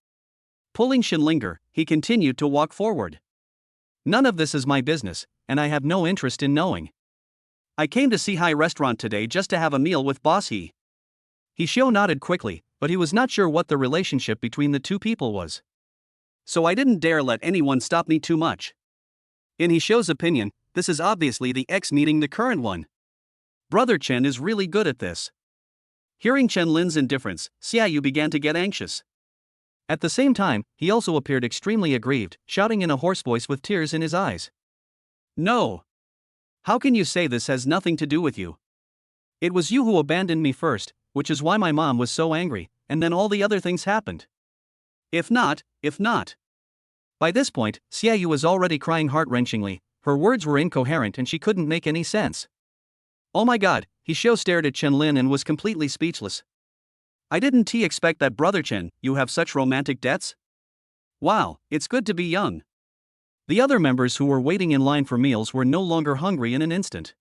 Pulling Shenlinger, he continued to walk forward. "None of this is my business, and I have no interest in knowing. I came to Sihai restaurant today just to have a meal with Boss He." Xiao nodded quickly, but he was not sure what the relationship between the two people was. "So I didn't dare let anyone stop me too much." In Xiao's opinion, this is obviously the ex meeting the current one. Brother Chen is really good at this. Hearing Qianlin's indifference, Xiaoyu began to get anxious. At the same time, he also appeared extremely aggrieved, shouting in a hoarse voice with tears in his eyes, "No! How can you say this has nothing to do with you? It was you who abandoned me first, which is why my mom was so angry, and then all the other things happened. If not. By this point, Xiaoyu was already crying heart-wrenchingly. Her words were incoherent and she couldn't make any sense. "Oh my god," Xiao stared at Qianlin and was completely speechless. "I didn't expect that, Brother Chen, you have such romantic debts? Wow, it's good to be young." The other members who were waiting in line for meals were no longer hungry in an instant.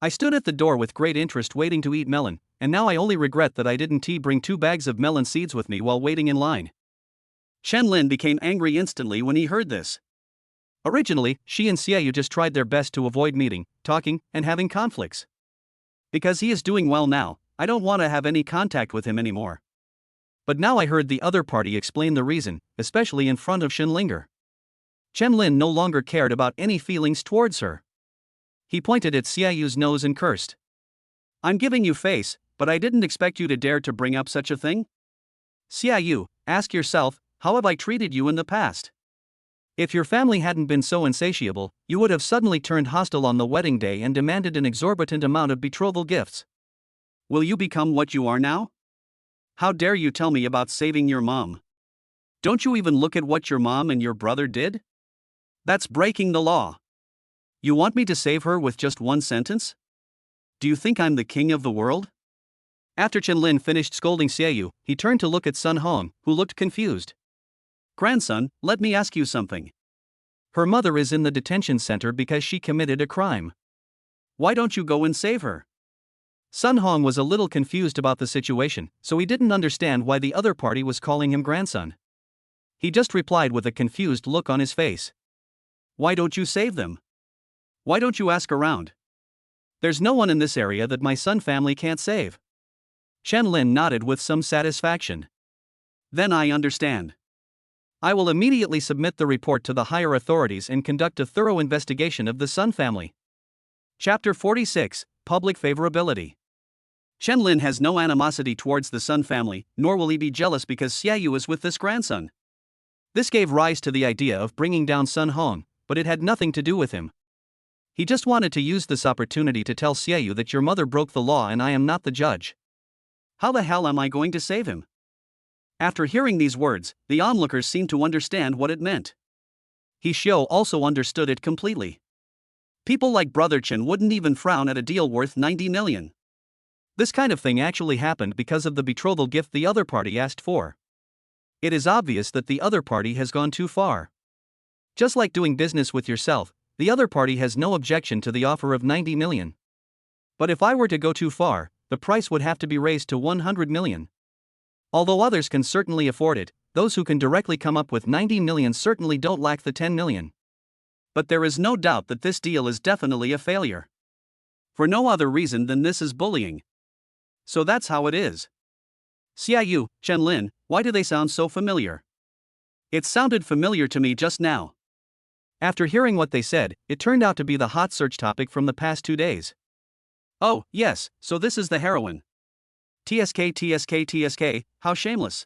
"I stood at the door with great interest waiting to eat melon, and now I only regret that I didn't bring 2 bags of melon seeds with me while waiting in line." Qianlin became angry instantly when he heard this. Originally, she and Xiaoyu just tried their best to avoid meeting, talking, and having conflicts. Because he is doing well now, I don't want to have any contact with him anymore. But now I heard the other party explain the reason, especially in front of Shenlinger. Qianlin no longer cared about any feelings towards her. He pointed at Xiaoyu's nose and cursed. "I'm giving you face, but I didn't expect you to dare to bring up such a thing. Xiaoyu, ask yourself, how have I treated you in the past? If your family hadn't been so insatiable, you would have suddenly turned hostile on the wedding day and demanded an exorbitant amount of betrothal gifts. Will you become what you are now? How dare you tell me about saving your mom? Don't you even look at what your mom and your brother did? That's breaking the law. You want me to save her with just one sentence? Do you think I'm the king of the world?" After Qianlin finished scolding Xiaoyu, he turned to look at Sun Hong, who looked confused. "Grandson, let me ask you something. Her mother is in the detention center because she committed a crime. Why don't you go and save her?" Sun Hong was a little confused about the situation, so he didn't understand why the other party was calling him grandson. He just replied with a confused look on his face. "Why don't you save them? Why don't you ask around? There's no one in this area that my Sun family can't save." Qianlin nodded with some satisfaction. "Then I understand. I will immediately submit the report to the higher authorities and conduct a thorough investigation of the Sun family." Chapter 46, Public Favorability. Qianlin has no animosity towards the Sun family, nor will he be jealous because Xiaoyu is with this grandson. This gave rise to the idea of bringing down Sun Hong, but it had nothing to do with him. He just wanted to use this opportunity to tell Xiaoyu that your mother broke the law and I am not the judge. How the hell am I going to save him? After hearing these words, the onlookers seemed to understand what it meant. Xiao also understood it completely. People like Brother Chen wouldn't even frown at a deal worth 90 million. This kind of thing actually happened because of the betrothal gift the other party asked for. It is obvious that the other party has gone too far. Just like doing business with yourself, the other party has no objection to the offer of 90 million. But if I were to go too far, the price would have to be raised to 100 million. Although others can certainly afford it, those who can directly come up with 90 million certainly don't lack the 10 million. But there is no doubt that this deal is definitely a failure. For no other reason than this is bullying. So that's how it is. Xiaoyu, Qianlin, why do they sound so familiar? It sounded familiar to me just now. After hearing what they said, it turned out to be the hot search topic from the past 2 days. Oh, yes, so this is the heroine. TSK, how shameless.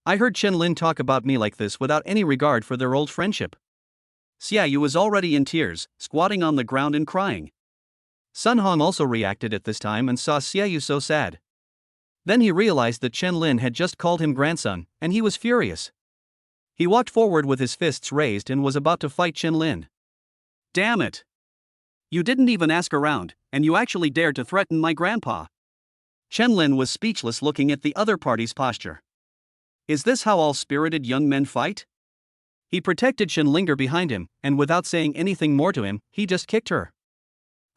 I heard Qianlin talk about me like this without any regard for their old friendship. Xiaoyu was already in tears, squatting on the ground and crying. Sun Hong also reacted at this time and saw Xiaoyu so sad. Then he realized that Chen Lin had just called him grandson, and he was furious. He walked forward with his fists raised and was about to fight Chen Lin. Damn it! You didn't even ask around, and you actually dared to threaten my grandpa. Chen Lin was speechless looking at the other party's posture. Is this how all spirited young men fight? He protected Chen Linger behind him, and without saying anything more to him, he just kicked her.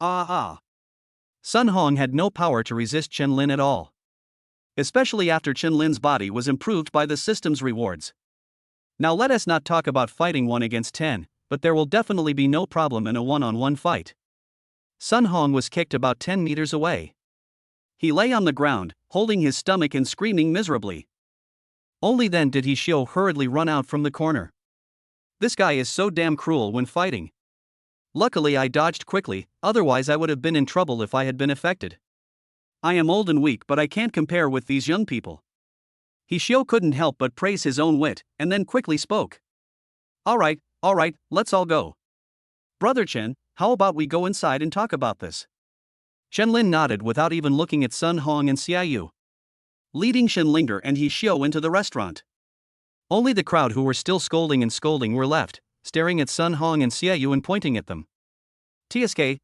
Sun Hong had no power to resist Chen Lin at all. Especially after Chen Lin's body was improved by the system's rewards. Now let us not talk about fighting 1 against 10, but there will definitely be no problem in a one-on-one fight. Sun Hong was kicked about 10 meters away. He lay on the ground, holding his stomach and screaming miserably. Only then did he Xiao hurriedly run out from the corner. This guy is so damn cruel when fighting. Luckily I dodged quickly, otherwise I would have been in trouble if I had been affected. I am old and weak, but I can't compare with these young people. He Xiao couldn't help but praise his own wit, and then quickly spoke. Alright, let's all go. Brother Chen, how about we go inside and talk about this? Chen Lin nodded without even looking at Sun Hong and Xiaoyu. Leading Chen Linger and He Xiao into the restaurant. Only the crowd who were still scolding were left, staring at Sun Hong and Xiaoyu and pointing at them. TSK,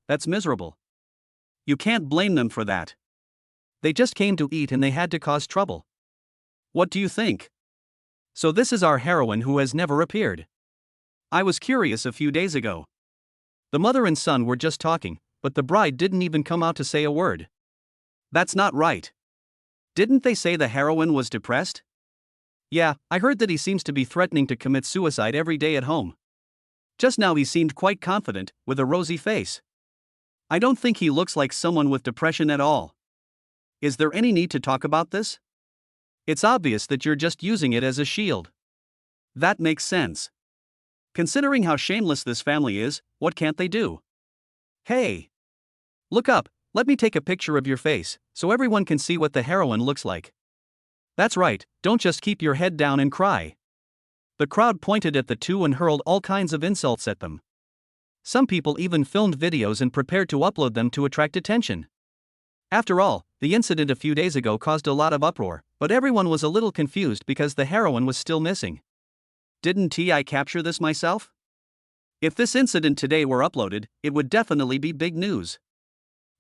that's miserable. You can't blame them for that. They just came to eat and they had to cause trouble. What do you think? So this is our heroine who has never appeared. I was curious a few days ago. The mother and son were just talking, but the bride didn't even come out to say a word. That's not right. Didn't they say the heroine was depressed? Yeah, I heard that he seems to be threatening to commit suicide every day at home. Just now he seemed quite confident, with a rosy face. I don't think he looks like someone with depression at all. Is there any need to talk about this? It's obvious that you're just using it as a shield. That makes sense. Considering how shameless this family is, what can't they do? Hey! Look up, let me take a picture of your face, so everyone can see what the heroine looks like. That's right, don't just keep your head down and cry. The crowd pointed at the two and hurled all kinds of insults at them. Some people even filmed videos and prepared to upload them to attract attention. After all, the incident a few days ago caused a lot of uproar, but everyone was a little confused because the heroine was still missing. Didn't I capture this myself? If this incident today were uploaded, it would definitely be big news.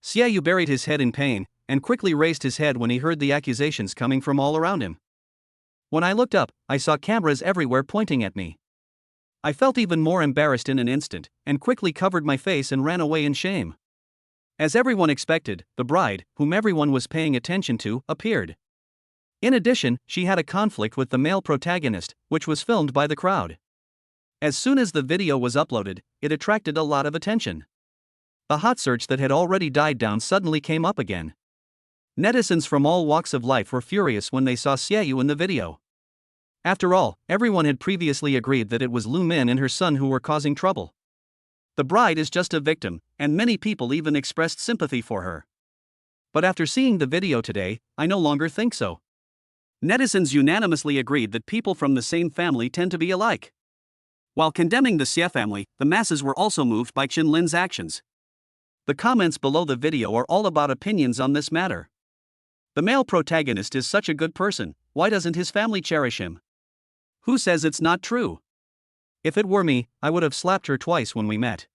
Xiaoyu buried his head in pain, and quickly raised his head when he heard the accusations coming from all around him. When I looked up, I saw cameras everywhere pointing at me. I felt even more embarrassed in an instant, and quickly covered my face and ran away in shame. As everyone expected, the bride, whom everyone was paying attention to, appeared. In addition, she had a conflict with the male protagonist, which was filmed by the crowd. As soon as the video was uploaded, it attracted a lot of attention. The hot search that had already died down suddenly came up again. Netizens from all walks of life were furious when they saw Xiaoyu in the video. After all, everyone had previously agreed that it was Lu Min and her son who were causing trouble. The bride is just a victim, and many people even expressed sympathy for her. But after seeing the video today, I no longer think so. Netizens unanimously agreed that people from the same family tend to be alike. While condemning the Xie family, the masses were also moved by Chen Lin's actions. The comments below the video are all about opinions on this matter. The male protagonist is such a good person, why doesn't his family cherish him? Who says it's not true? If it were me, I would have slapped her twice when we met.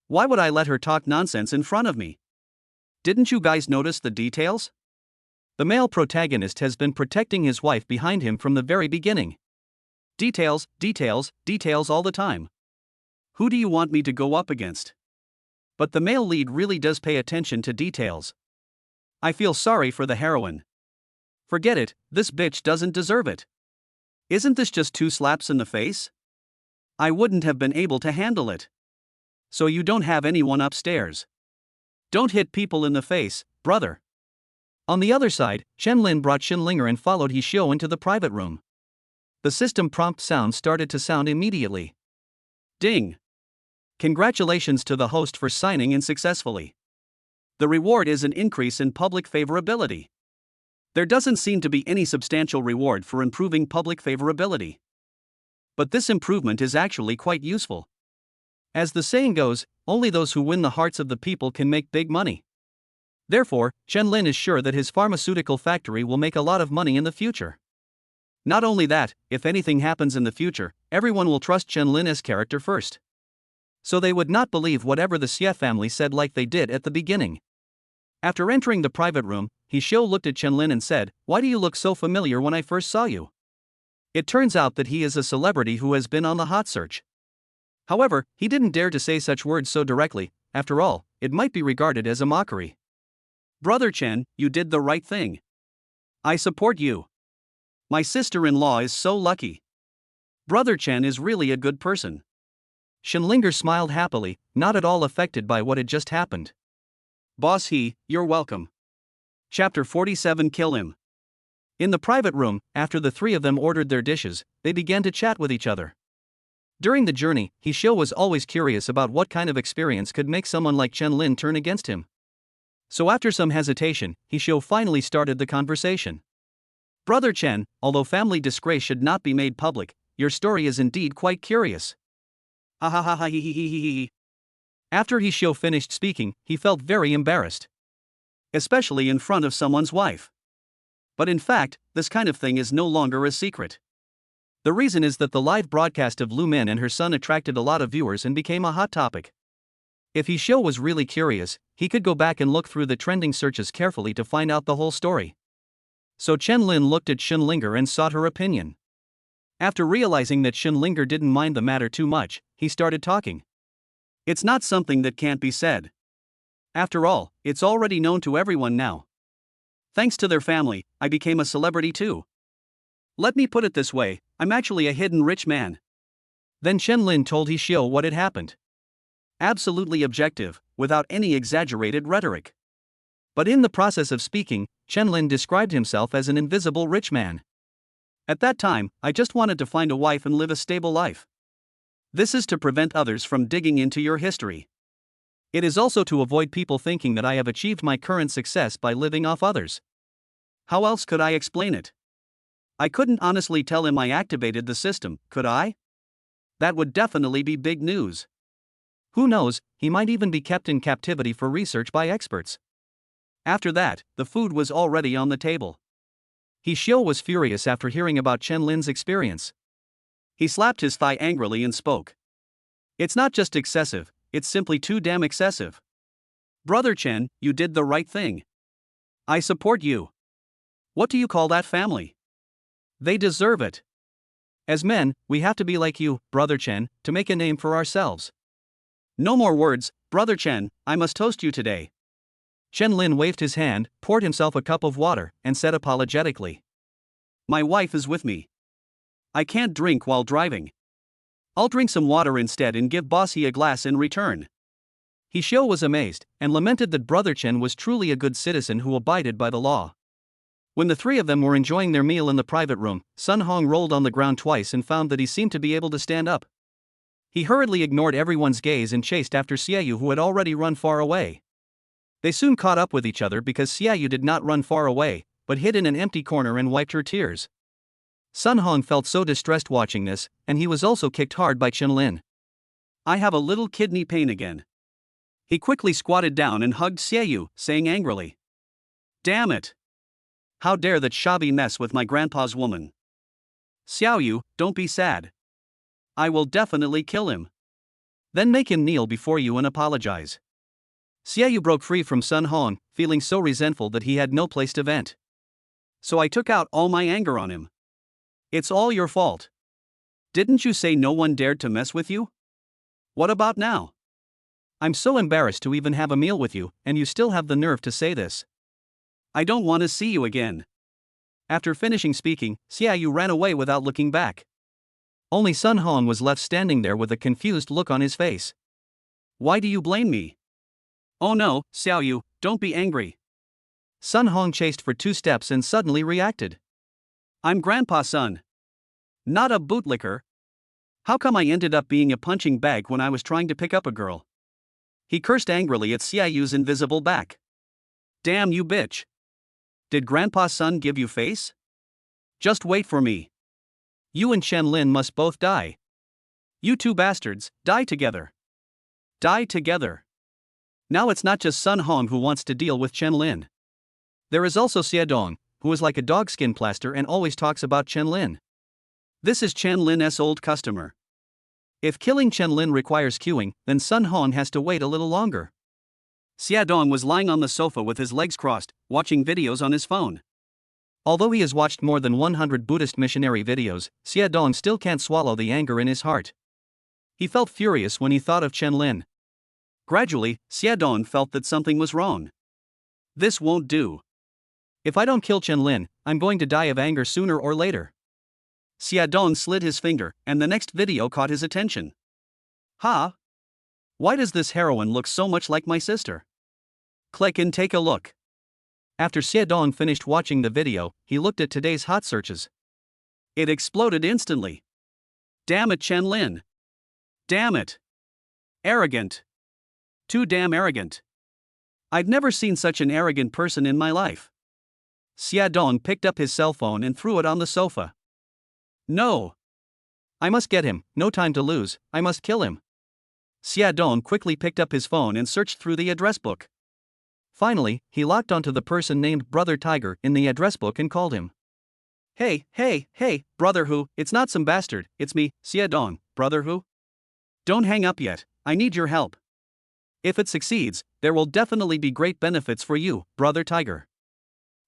Why would I let her talk nonsense in front of me? Didn't you guys notice the details? The male protagonist has been protecting his wife behind him from the very beginning. Details all the time. Who do you want me to go up against? But the male lead really does pay attention to details. I feel sorry for the heroine. Forget it, this bitch doesn't deserve it. Isn't this just 2 slaps in the face? I wouldn't have been able to handle it. So you don't have anyone upstairs. Don't hit people in the face, brother. On the other side, Chen Lin brought Xin Linger and followed He Xiao into the private room. The system prompt sound started to sound immediately. Ding! Congratulations to the host for signing in successfully. The reward is an increase in public favorability. There doesn't seem to be any substantial reward for improving public favorability. But this improvement is actually quite useful. As the saying goes, only those who win the hearts of the people can make big money. Therefore, Chen Lin is sure that his pharmaceutical factory will make a lot of money in the future. Not only that, if anything happens in the future, everyone will trust Chen Lin's character first. So they would not believe whatever the Xie family said like they did at the beginning. After entering the private room, He Xiu looked at Chen Lin and said, "Why do you look so familiar when I first saw you?" It turns out that he is a celebrity who has been on the hot search. However, he didn't dare to say such words so directly. After all, it might be regarded as a mockery. "Brother Chen, you did the right thing. I support you. My sister-in-law is so lucky. Brother Chen is really a good person." Shenlinger smiled happily, not at all affected by what had just happened. "Boss He, you're welcome." Chapter 47 Kill Him. In the private room, after the three of them ordered their dishes, they began to chat with each other. During the journey, He Xiu was always curious about what kind of experience could make someone like Chen Lin turn against him. So after some hesitation, He Xiu finally started the conversation. "Brother Chen, although family disgrace should not be made public, your story is indeed quite curious." After He Xiu finished speaking, he felt very embarrassed. Especially in front of someone's wife. But in fact, this kind of thing is no longer a secret. The reason is that the live broadcast of Lu Min and her son attracted a lot of viewers and became a hot topic. If He Xiu was really curious, he could go back and look through the trending searches carefully to find out the whole story. So Chen Lin looked at Shenlinger and sought her opinion. After realizing that Shenlinger didn't mind the matter too much, he started talking. "It's not something that can't be said. After all, it's already known to everyone now. Thanks to their family, I became a celebrity too. Let me put it this way, I'm actually a hidden rich man." Then Chen Lin told He Xiu what had happened. Absolutely objective, without any exaggerated rhetoric. But in the process of speaking, Chen Lin described himself as an invisible rich man. "At that time, I just wanted to find a wife and live a stable life. This is to prevent others from digging into your history. It is also to avoid people thinking that I have achieved my current success by living off others. How else could I explain it? I couldn't honestly tell him I activated the system, could I? That would definitely be big news. Who knows, he might even be kept in captivity for research by experts." After that, the food was already on the table. He Xiu was furious after hearing about Chen Lin's experience. He slapped his thigh angrily and spoke. "It's not just excessive, it's simply too damn excessive. Brother Chen, you did the right thing. I support you. What do you call that family? They deserve it. As men, we have to be like you, Brother Chen, to make a name for ourselves. No more words, Brother Chen, I must toast you today." Chen Lin waved his hand, poured himself a cup of water, and said apologetically, "My wife is with me. I can't drink while driving. I'll drink some water instead and give Bossy a glass in return." He Xiu was amazed, and lamented that Brother Chen was truly a good citizen who abided by the law. When the three of them were enjoying their meal in the private room, Sun Hong rolled on the ground twice and found that he seemed to be able to stand up. He hurriedly ignored everyone's gaze and chased after Xiaoyu, who had already run far away. They soon caught up with each other because Xiaoyu did not run far away, but hid in an empty corner and wiped her tears. Sun Hong felt so distressed watching this, and he was also kicked hard by Chen Lin. "I have a little kidney pain again." He quickly squatted down and hugged Xiaoyu, saying angrily, "Damn it! How dare that shabby mess with my grandpa's woman? Xiaoyu, don't be sad. I will definitely kill him. Then make him kneel before you and apologize." Xiaoyu broke free from Sun Hong, feeling so resentful that he had no place to vent. "So I took out all my anger on him. It's all your fault. Didn't you say no one dared to mess with you? What about now? I'm so embarrassed to even have a meal with you, and you still have the nerve to say this. I don't want to see you again." After finishing speaking, Xiaoyu ran away without looking back. Only Sun Hong was left standing there with a confused look on his face. "Why do you blame me?" "Oh no, Xiaoyu, don't be angry." Sun Hong chased for 2 steps and suddenly reacted. "I'm Grandpa's son. Not a bootlicker. How come I ended up being a punching bag when I was trying to pick up a girl?" He cursed angrily at Xiaoyu's invisible back. "Damn you bitch. Did Grandpa's son give you face? Just wait for me. You and Chen Lin must both die. You two bastards, die together. Die together. Now it's not just Sun Hong who wants to deal with Chen Lin. There is also Xie Dong, who is like a dogskin plaster and always talks about Chen Lin. This is Chen Lin's old customer. If killing Chen Lin requires queuing, then Sun Hong has to wait a little longer. Xie Dong was lying on the sofa with his legs crossed, watching videos on his phone. Although he has watched more than 100 Buddhist missionary videos, Xie Dong still can't swallow the anger in his heart. He felt furious when he thought of Chen Lin. Gradually, Xie Dong felt that something was wrong. This won't do. If I don't kill Chen Lin, I'm going to die of anger sooner or later. Xie Dong slid his finger, and the next video caught his attention. Ha! Why does this heroine look so much like my sister? Click and take a look. After Xie Dong finished watching the video, he looked at today's hot searches. It exploded instantly. Damn it, Chen Lin. Damn it. Arrogant. Too damn arrogant. I've never seen such an arrogant person in my life. Xie Dong picked up his cell phone and threw it on the sofa. No. I must get him, no time to lose, I must kill him. Xie Dong quickly picked up his phone and searched through the address book. Finally, he locked onto the person named Brother Tiger in the address book and called him. Hey, brother who, it's not some bastard, it's me, Xie Dong, brother who? Don't hang up yet, I need your help. If it succeeds, there will definitely be great benefits for you, Brother Tiger.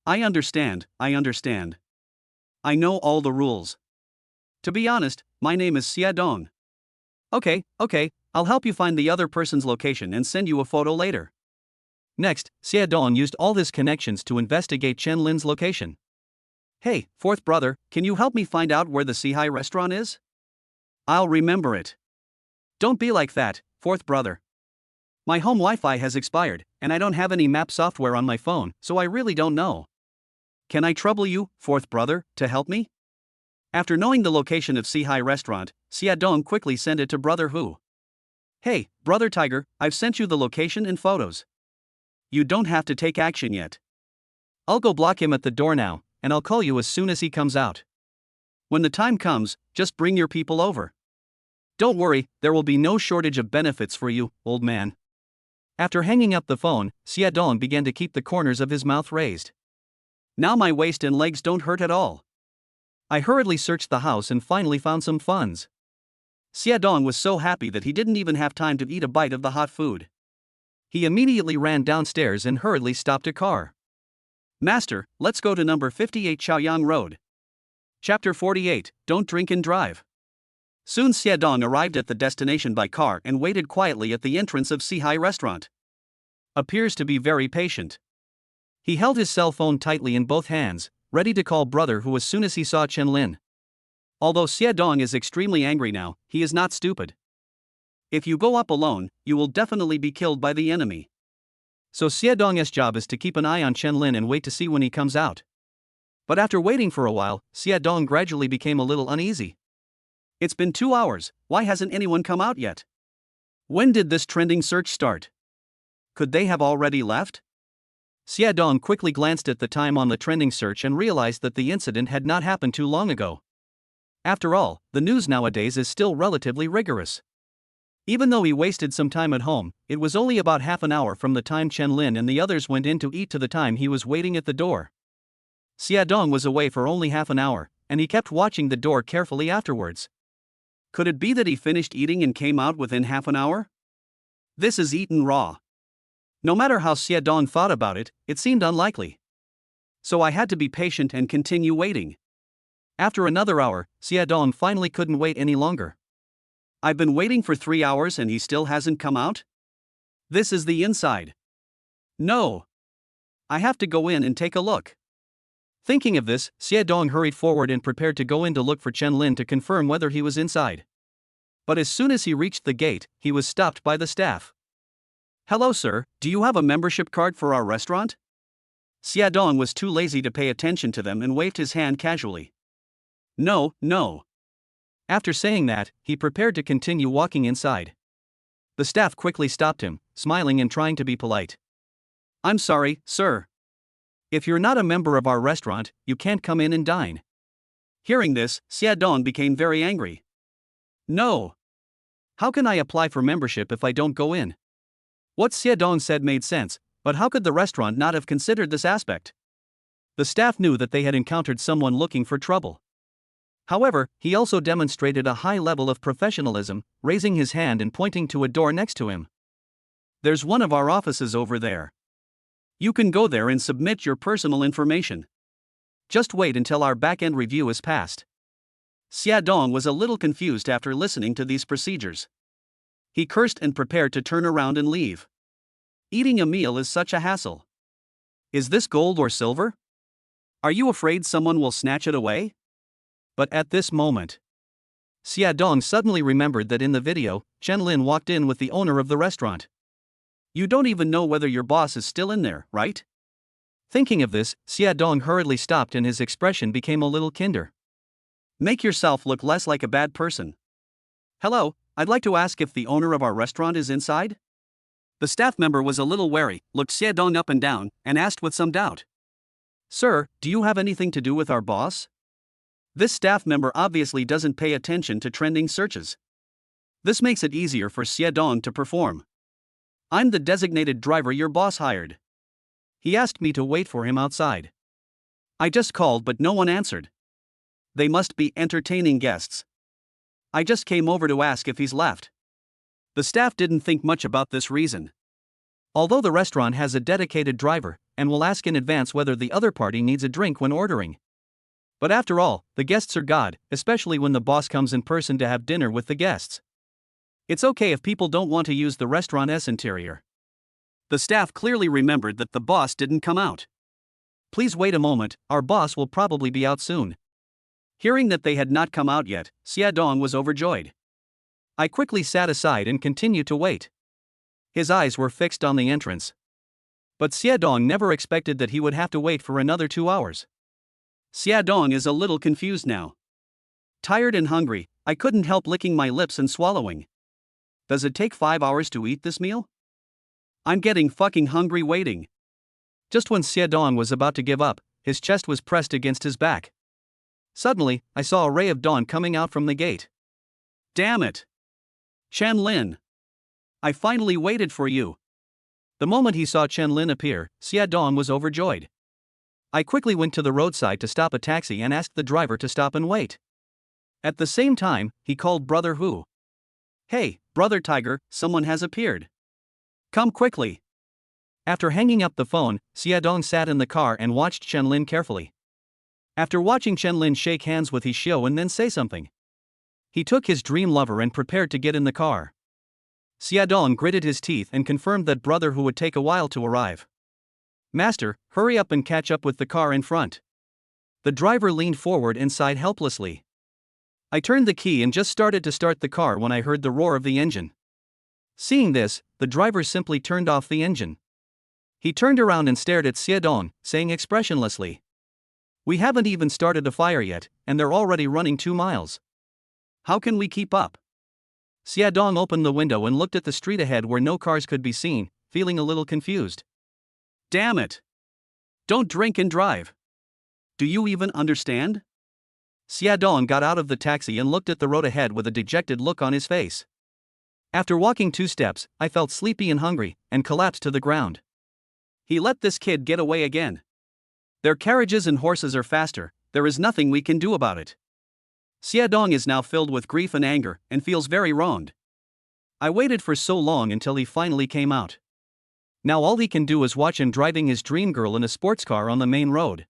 I understand. I know all the rules. To be honest, my name is Xie Dong. Okay, I'll help you find the other person's location and send you a photo later. Next, Xie Dong used all his connections to investigate Chen Lin's location. Hey, fourth brother, can you help me find out where the Sihai restaurant is? I'll remember it. Don't be like that, fourth brother. My home Wi-Fi has expired, and I don't have any map software on my phone, so I really don't know. Can I trouble you, fourth brother, to help me? After knowing the location of Sihai restaurant, Xie Dong quickly sent it to Brother Hu. Hey, Brother Tiger, I've sent you the location and photos. You don't have to take action yet. I'll go block him at the door now, and I'll call you as soon as he comes out. When the time comes, just bring your people over. Don't worry, there will be no shortage of benefits for you, old man. After hanging up the phone, Xie Dong began to keep the corners of his mouth raised. Now my waist and legs don't hurt at all. I hurriedly searched the house and finally found some funds. Xie Dong was so happy that he didn't even have time to eat a bite of the hot food. He immediately ran downstairs and hurriedly stopped a car. Master, let's go to number 58 Chaoyang Road. Chapter 48, Don't Drink and Drive. Soon Xie Dong arrived at the destination by car and waited quietly at the entrance of Sihai restaurant. Appears to be very patient. He held his cell phone tightly in both hands, ready to call Brother Hu as soon as he saw Chen Lin. Although Xie Dong is extremely angry now, he is not stupid. If you go up alone, you will definitely be killed by the enemy. So Xie Dong's job is to keep an eye on Chen Lin and wait to see when he comes out. But after waiting for a while, Xie Dong gradually became a little uneasy. It's been 2 hours, why hasn't anyone come out yet? When did this trending search start? Could they have already left? Xie Dong quickly glanced at the time on the trending search and realized that the incident had not happened too long ago. After all, the news nowadays is still relatively rigorous. Even though he wasted some time at home, it was only about half an hour from the time Chen Lin and the others went in to eat to the time he was waiting at the door. Xie Dong was away for only half an hour, and he kept watching the door carefully afterwards. Could it be that he finished eating and came out within half an hour? This is eaten raw. No matter how Xie Dong thought about it, it seemed unlikely. So I had to be patient and continue waiting. After another hour, Xie Dong finally couldn't wait any longer. I've been waiting for 3 hours and he still hasn't come out? This is the inside. No. I have to go in and take a look. Thinking of this, Xie Dong hurried forward and prepared to go in to look for Chen Lin to confirm whether he was inside. But as soon as he reached the gate, he was stopped by the staff. Hello sir, do you have a membership card for our restaurant? Xie Dong was too lazy to pay attention to them and waved his hand casually. No. After saying that, he prepared to continue walking inside. The staff quickly stopped him, smiling and trying to be polite. I'm sorry, sir. If you're not a member of our restaurant, you can't come in and dine. Hearing this, Xiaodong became very angry. No! How can I apply for membership if I don't go in? What Xiaodong said made sense, but how could the restaurant not have considered this aspect? The staff knew that they had encountered someone looking for trouble. However, he also demonstrated a high level of professionalism, raising his hand and pointing to a door next to him. There's one of our offices over there. You can go there and submit your personal information. Just wait until our back-end review is passed. Xiaodong was a little confused after listening to these procedures. He cursed and prepared to turn around and leave. Eating a meal is such a hassle. Is this gold or silver? Are you afraid someone will snatch it away? But at this moment, Xiaodong suddenly remembered that in the video, Chen-Lin walked in with the owner of the restaurant. You don't even know whether your boss is still in there, right? Thinking of this, Xiaodong hurriedly stopped and his expression became a little kinder. Make yourself look less like a bad person. Hello, I'd like to ask if the owner of our restaurant is inside? The staff member was a little wary, looked Xiaodong up and down, and asked with some doubt. Sir, do you have anything to do with our boss? This staff member obviously doesn't pay attention to trending searches. This makes it easier for Xiaodong to perform. I'm the designated driver your boss hired. He asked me to wait for him outside. I just called but no one answered. They must be entertaining guests. I just came over to ask if he's left. The staff didn't think much about this reason. Although the restaurant has a dedicated driver, and will ask in advance whether the other party needs a drink when ordering. But after all, the guests are God, especially when the boss comes in person to have dinner with the guests. It's okay if people don't want to use the restaurant's interior. The staff clearly remembered that the boss didn't come out. Please wait a moment, our boss will probably be out soon. Hearing that they had not come out yet, Xiaodong was overjoyed. I quickly sat aside and continued to wait. His eyes were fixed on the entrance. But Xiaodong never expected that he would have to wait for another 2 hours. Xiaodong is a little confused now. Tired and hungry, I couldn't help licking my lips and swallowing. Does it take 5 hours to eat this meal? I'm getting fucking hungry waiting. Just when Xiaodong was about to give up, his chest was pressed against his back. Suddenly, I saw a ray of dawn coming out from the gate. Damn it! Chen-Lin! I finally waited for you. The moment he saw Chen-Lin appear, Xiaodong was overjoyed. I quickly went to the roadside to stop a taxi and asked the driver to stop and wait. At the same time, he called Brother Hu. Hey, Brother Tiger, someone has appeared. Come quickly. After hanging up the phone, Xiaodong sat in the car and watched Chen-Lin carefully. After watching Chen-Lin shake hands with He Xiao and then say something, he took his dream lover and prepared to get in the car. Xiaodong gritted his teeth and confirmed that Brother Hu would take a while to arrive. Master, hurry up and catch up with the car in front. The driver leaned forward and sighed helplessly. I turned the key and just started to start the car when I heard the roar of the engine. Seeing this, the driver simply turned off the engine. He turned around and stared at Xiaodong, saying expressionlessly, "We haven't even started a fire yet, and they're already running 2 miles. How can we keep up?" Xiaodong opened the window and looked at the street ahead where no cars could be seen, feeling a little confused. Damn it! Don't drink and drive. Do you even understand? Xiaodong got out of the taxi and looked at the road ahead with a dejected look on his face. After walking 2 steps, I felt sleepy and hungry, and collapsed to the ground. He let this kid get away again. Their carriages and horses are faster, there is nothing we can do about it. Xiaodong is now filled with grief and anger, and feels very wronged. I waited for so long until he finally came out. Now all he can do is watch him driving his dream girl in a sports car on the main road.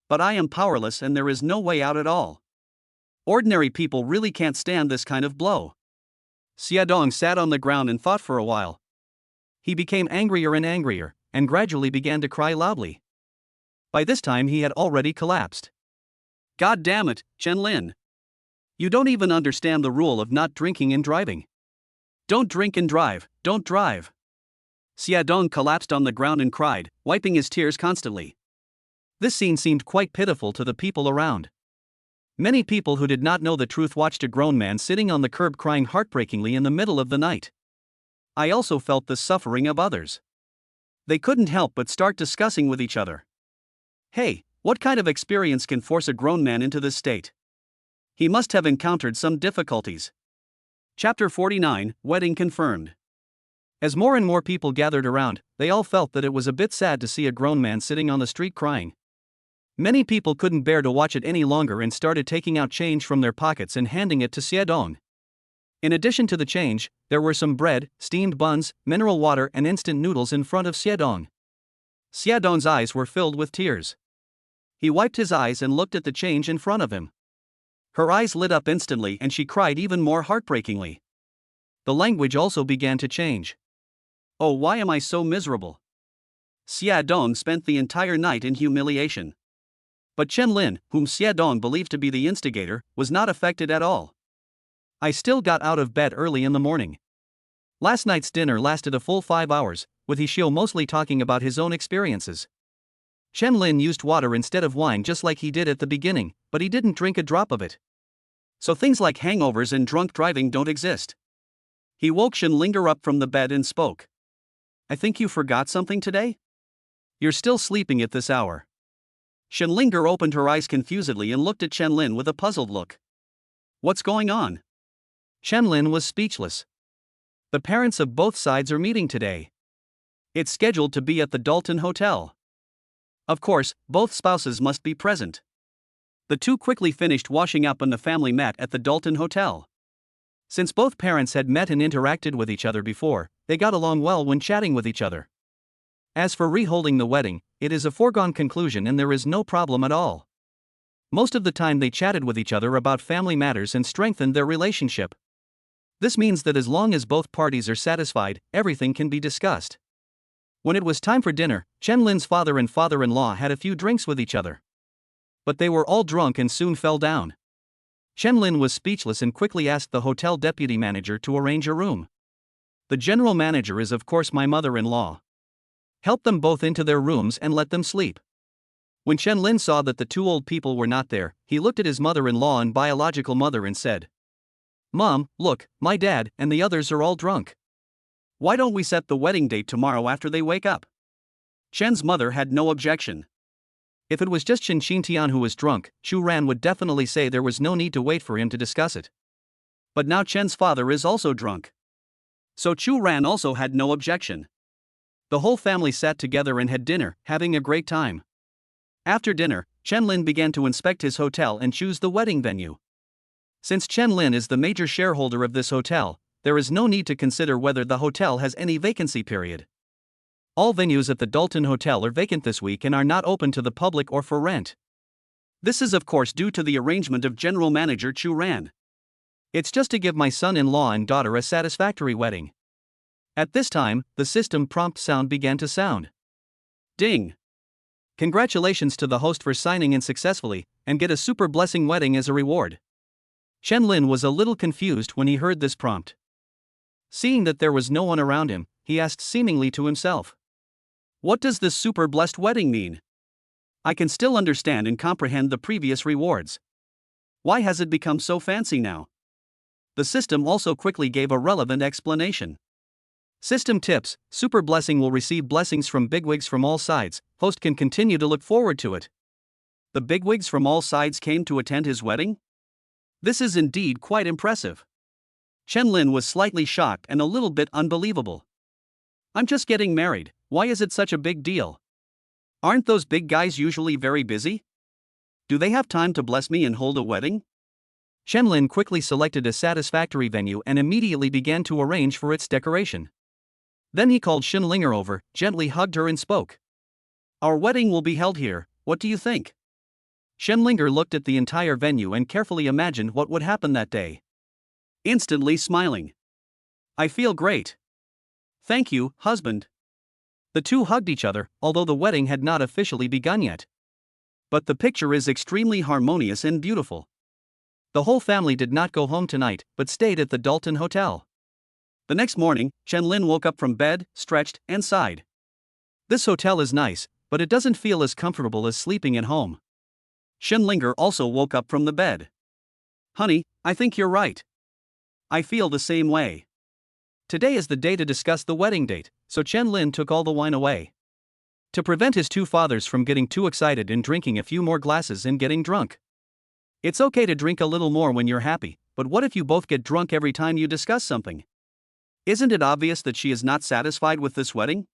But I am powerless and there is no way out at all. Ordinary people really can't stand this kind of blow. Xiaodong sat on the ground and thought for a while. He became angrier and angrier, and gradually began to cry loudly. By this time he had already collapsed. God damn it, Chen-Lin. You don't even understand the rule of not drinking and driving. Don't drink and drive, don't drive. Xiaodong collapsed on the ground and cried, wiping his tears constantly. This scene seemed quite pitiful to the people around. Many people who did not know the truth watched a grown man sitting on the curb crying heartbreakingly in the middle of the night. I also felt the suffering of others. They couldn't help but start discussing with each other. Hey, What kind of experience can force a grown man into this state? He must have encountered some difficulties. Chapter 49, Wedding Confirmed. As more and more people gathered around, they all felt that it was a bit sad to see a grown man sitting on the street crying. Many people couldn't bear to watch it any longer and started taking out change from their pockets and handing it to Xiedong. In addition to the change, there were some bread, steamed buns, mineral water and instant noodles in front of Xiedong. Xiedong's eyes were filled with tears. He wiped his eyes and looked at the change in front of him. Her eyes lit up instantly and she cried even more heartbreakingly. The language also began to change. Oh, why am I so miserable? Xiedong spent the entire night in humiliation. But Chen Lin, whom Xiedong believed to be the instigator, was not affected at all. I still got out of bed early in the morning. Last night's dinner lasted a full 5 hours, with Hishio mostly talking about his own experiences. Chen Lin used water instead of wine just like he did at the beginning, but he didn't drink a drop of it. So things like hangovers and drunk driving don't exist. He woke Shenlinger up from the bed and spoke. I think you forgot something today? You're still sleeping at this hour. Shenlinger opened her eyes confusedly and looked at Chen Lin with a puzzled look. What's going on? Chen Lin was speechless. The parents of both sides are meeting today. It's scheduled to be at the Dalton Hotel. Of course, both spouses must be present. The two quickly finished washing up and the family met at the Dalton Hotel. Since both parents had met and interacted with each other before, they got along well when chatting with each other. As for reholding the wedding, it is a foregone conclusion and there is no problem at all. Most of the time they chatted with each other about family matters and strengthened their relationship. This means that as long as both parties are satisfied, everything can be discussed. When it was time for dinner, Chen Lin's father and father-in-law had a few drinks with each other. But they were all drunk and soon fell down. Chen Lin was speechless and quickly asked the hotel deputy manager to arrange a room. The general manager is of course my mother-in-law. Help them both into their rooms and let them sleep. When Chen Lin saw that the two old people were not there, he looked at his mother-in-law and biological mother and said, Mom, look, my dad and the others are all drunk. Why don't we set the wedding date tomorrow after they wake up? Chen's mother had no objection. If it was just Chen Xintian who was drunk, Chu Ran would definitely say there was no need to wait for him to discuss it. But now Chen's father is also drunk. So Chu Ran also had no objection. The whole family sat together and had dinner, having a great time. After dinner, Chen Lin began to inspect his hotel and choose the wedding venue. Since Chen Lin is the major shareholder of this hotel, there is no need to consider whether the hotel has any vacancy period. All venues at the Dalton Hotel are vacant this week and are not open to the public or for rent. This is of course due to the arrangement of General Manager Chu Ran. It's just to give my son-in-law and daughter a satisfactory wedding. At this time, the system prompt sound began to sound. Ding! Congratulations to the host for signing in successfully, and get a super blessing wedding as a reward. Chen Lin was a little confused when he heard this prompt. Seeing that there was no one around him, he asked seemingly to himself. What does this super blessed wedding mean? I can still understand and comprehend the previous rewards. Why has it become so fancy now? The system also quickly gave a relevant explanation. System tips: super blessing will receive blessings from bigwigs from all sides, host can continue to look forward to it. The bigwigs from all sides came to attend his wedding? This is indeed quite impressive. Chen Lin was slightly shocked and a little bit unbelievable. I'm just getting married, why is it such a big deal? Aren't those big guys usually very busy? Do they have time to bless me and hold a wedding? Chen Lin quickly selected a satisfactory venue and immediately began to arrange for its decoration. Then he called Shenlinger over, gently hugged her and spoke. Our wedding will be held here, what do you think? Shenlinger looked at the entire venue and carefully imagined what would happen that day. Instantly smiling. I feel great. Thank you, husband. The two hugged each other, although the wedding had not officially begun yet. But the picture is extremely harmonious and beautiful. The whole family did not go home tonight, but stayed at the Dalton Hotel. The next morning, Chen Lin woke up from bed, stretched, and sighed. This hotel is nice, but it doesn't feel as comfortable as sleeping at home. Shenlinger also woke up from the bed. Honey, I think you're right. I feel the same way. Today is the day to discuss the wedding date, so Chen Lin took all the wine away. to prevent his two fathers from getting too excited and drinking a few more glasses and getting drunk. It's okay to drink a little more when you're happy, but what if you both get drunk every time you discuss something? Isn't it obvious that she is not satisfied with this wedding?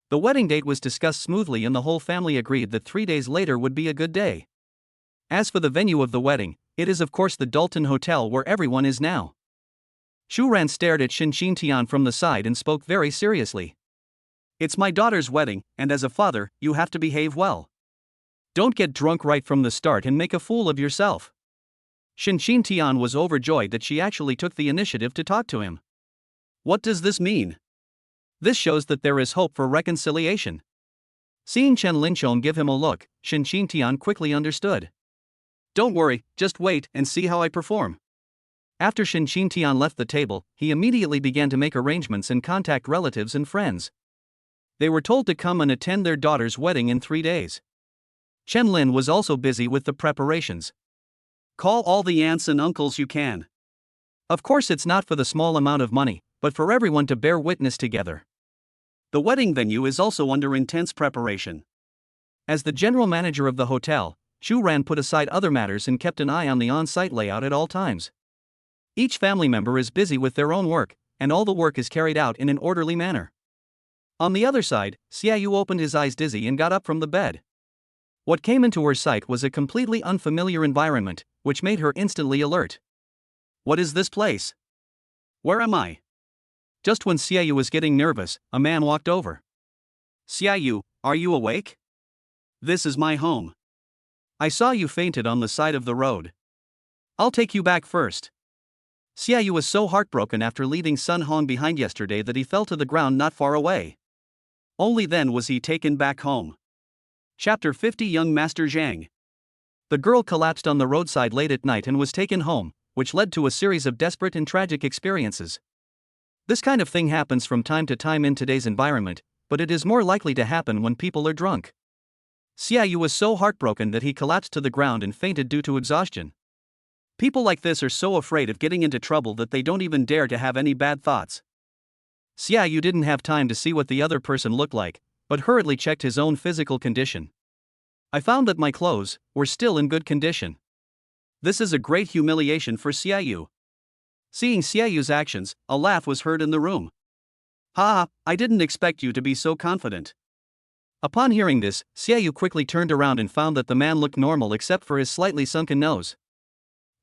The wedding date was discussed smoothly and the whole family agreed that 3 days later would be a good day. As for the venue of the wedding, it is of course the Dalton Hotel where everyone is now. Shu Ran stared at Shin Shin Tian from the side and spoke very seriously. It's my daughter's wedding, and as a father, you have to behave well. Don't get drunk right from the start and make a fool of yourself. Shin Shin Tian was overjoyed that she actually took the initiative to talk to him. What does this mean? This shows that there is hope for reconciliation. Seeing Chen Linchong give him a look, Shin Shin Tian quickly understood. Don't worry, just wait and see how I perform. After Shin Shin Tian left the table, he immediately began to make arrangements and contact relatives and friends. They were told to come and attend their daughter's wedding in 3 days. Chen Lin was also busy with the preparations. Call all the aunts and uncles you can. Of course, it's not for the small amount of money, but for everyone to bear witness together. The wedding venue is also under intense preparation. As the general manager of the hotel, Shu Ran put aside other matters and kept an eye on the on-site layout at all times. Each family member is busy with their own work, and all the work is carried out in an orderly manner. On the other side, Xiaoyu opened his eyes dizzy and got up from the bed. What came into her sight was a completely unfamiliar environment, which made her instantly alert. What is this place? Where am I? Just when Xiaoyu was getting nervous, a man walked over. Xiaoyu, are you awake? This is my home. I saw you fainted on the side of the road. I'll take you back first. Xiaoyu was so heartbroken after leaving Sun Hong behind yesterday that he fell to the ground not far away. Only then was he taken back home. Chapter 50 Young Master Zhang. The girl collapsed on the roadside late at night and was taken home, which led to a series of desperate and tragic experiences. This kind of thing happens from time to time in today's environment, but it is more likely to happen when people are drunk. Xiaoyu was so heartbroken that he collapsed to the ground and fainted due to exhaustion. People like this are so afraid of getting into trouble that they don't even dare to have any bad thoughts. Xiaoyu didn't have time to see what the other person looked like, but hurriedly checked his own physical condition. I found that my clothes were still in good condition. This is a great humiliation for Xiaoyu. Seeing Xiaoyu's actions, a laugh was heard in the room. Ha, I didn't expect you to be so confident. Upon hearing this, Xiaoyu quickly turned around and found that the man looked normal except for his slightly sunken nose.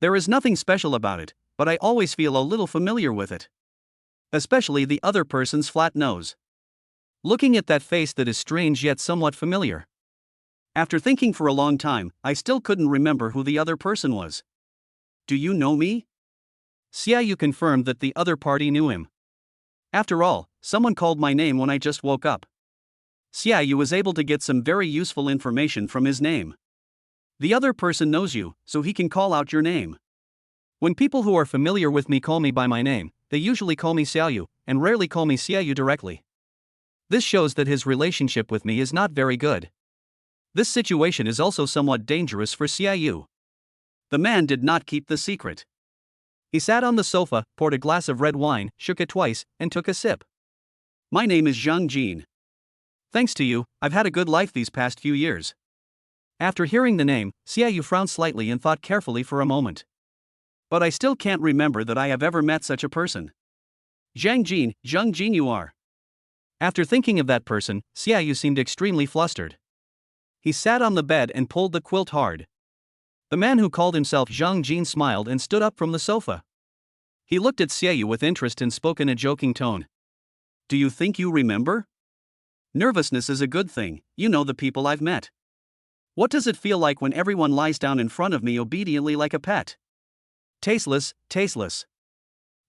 There is nothing special about it, but I always feel a little familiar with it. Especially the other person's flat nose. Looking at that face that is strange yet somewhat familiar. After thinking for a long time, I still couldn't remember who the other person was. Do you know me? Xiaoyu confirmed that the other party knew him. After all, someone called my name when I just woke up. Xiaoyu was able to get some very useful information from his name. The other person knows you, so he can call out your name. When people who are familiar with me call me by my name, they usually call me Xiaoyu, and rarely call me Xiaoyu directly. This shows that his relationship with me is not very good. This situation is also somewhat dangerous for Xiaoyu. The man did not keep the secret. He sat on the sofa, poured a glass of red wine, shook it twice, and took a sip. My name is Zhang Jin. Thanks to you, I've had a good life these past few years. After hearing the name, Xiaoyu frowned slightly and thought carefully for a moment. But I still can't remember that I have ever met such a person. Zhang Jin you are. After thinking of that person, Xiaoyu seemed extremely flustered. He sat on the bed and pulled the quilt hard. The man who called himself Zhang Jin smiled and stood up from the sofa. He looked at Xiaoyu with interest and spoke in a joking tone. Do you think you remember? Nervousness is a good thing, you know the people I've met. What does it feel like when everyone lies down in front of me obediently like a pet? Tasteless.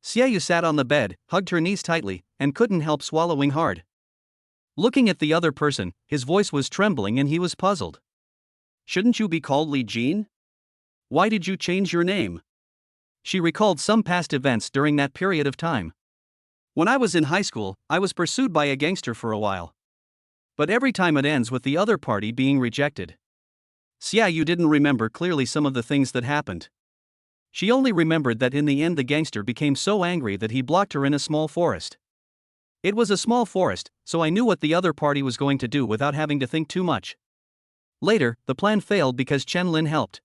Xiaoyu sat on the bed, hugged her knees tightly, and couldn't help swallowing hard. Looking at the other person, his voice was trembling and he was puzzled. Shouldn't you be called Li Jin? Why did you change your name? She recalled some past events during that period of time. When I was in high school, I was pursued by a gangster for a while. But every time it ends with the other party being rejected. Xiaoyu didn't remember clearly some of the things that happened. She only remembered that in the end the gangster became so angry that he blocked her in a small forest. It was a small forest, so I knew what the other party was going to do without having to think too much. Later, the plan failed because Chen Lin helped.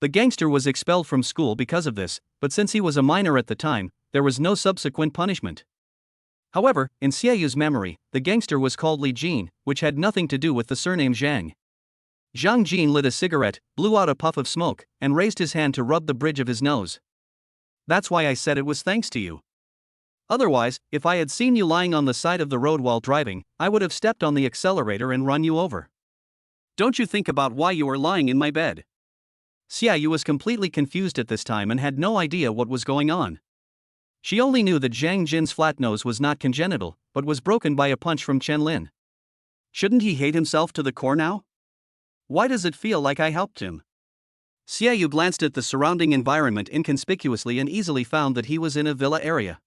The gangster was expelled from school because of this, but since he was a minor at the time, there was no subsequent punishment. However, in Xiaoyu's memory, the gangster was called Li Jin, which had nothing to do with the surname Zhang. Zhang Jin lit a cigarette, blew out a puff of smoke, and raised his hand to rub the bridge of his nose. That's why I said it was thanks to you. Otherwise, if I had seen you lying on the side of the road while driving, I would have stepped on the accelerator and run you over. Don't you think about why you were lying in my bed. Xiaoyu was completely confused at this time and had no idea what was going on. She only knew that Zhang Jin's flat nose was not congenital, but was broken by a punch from Chen Lin. Shouldn't he hate himself to the core now? Why does it feel like I helped him? Xiaoyu glanced at the surrounding environment inconspicuously and easily found that he was in a villa area.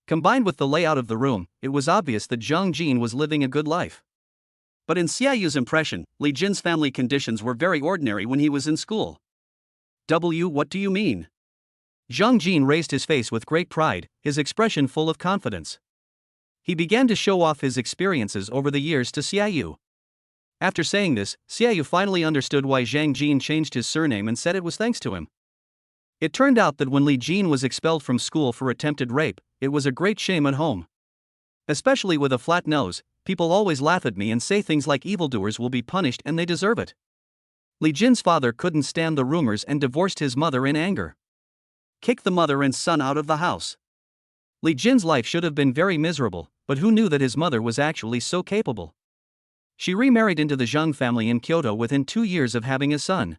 Combined with the layout of the room, it was obvious that Zhang Jin was living a good life. But in Xiaoyu's impression, Li Jin's family conditions were very ordinary when he was in school. What do you mean? Zhang Jin raised his face with great pride, his expression full of confidence. He began to show off his experiences over the years to Xiaoyu. After saying this, Xiaoyu finally understood why Zhang Jin changed his surname and said it was thanks to him. It turned out that when Li Jin was expelled from school for attempted rape, it was a great shame at home. Especially with a flat nose, people always laugh at me and say things like evildoers will be punished and they deserve it. Li Jin's father couldn't stand the rumors and divorced his mother in anger. Kicked the mother and son out of the house. Li Jin's life should have been very miserable, but who knew that his mother was actually so capable? She remarried into the Zhang family in Kyoto within 2 years of having a son.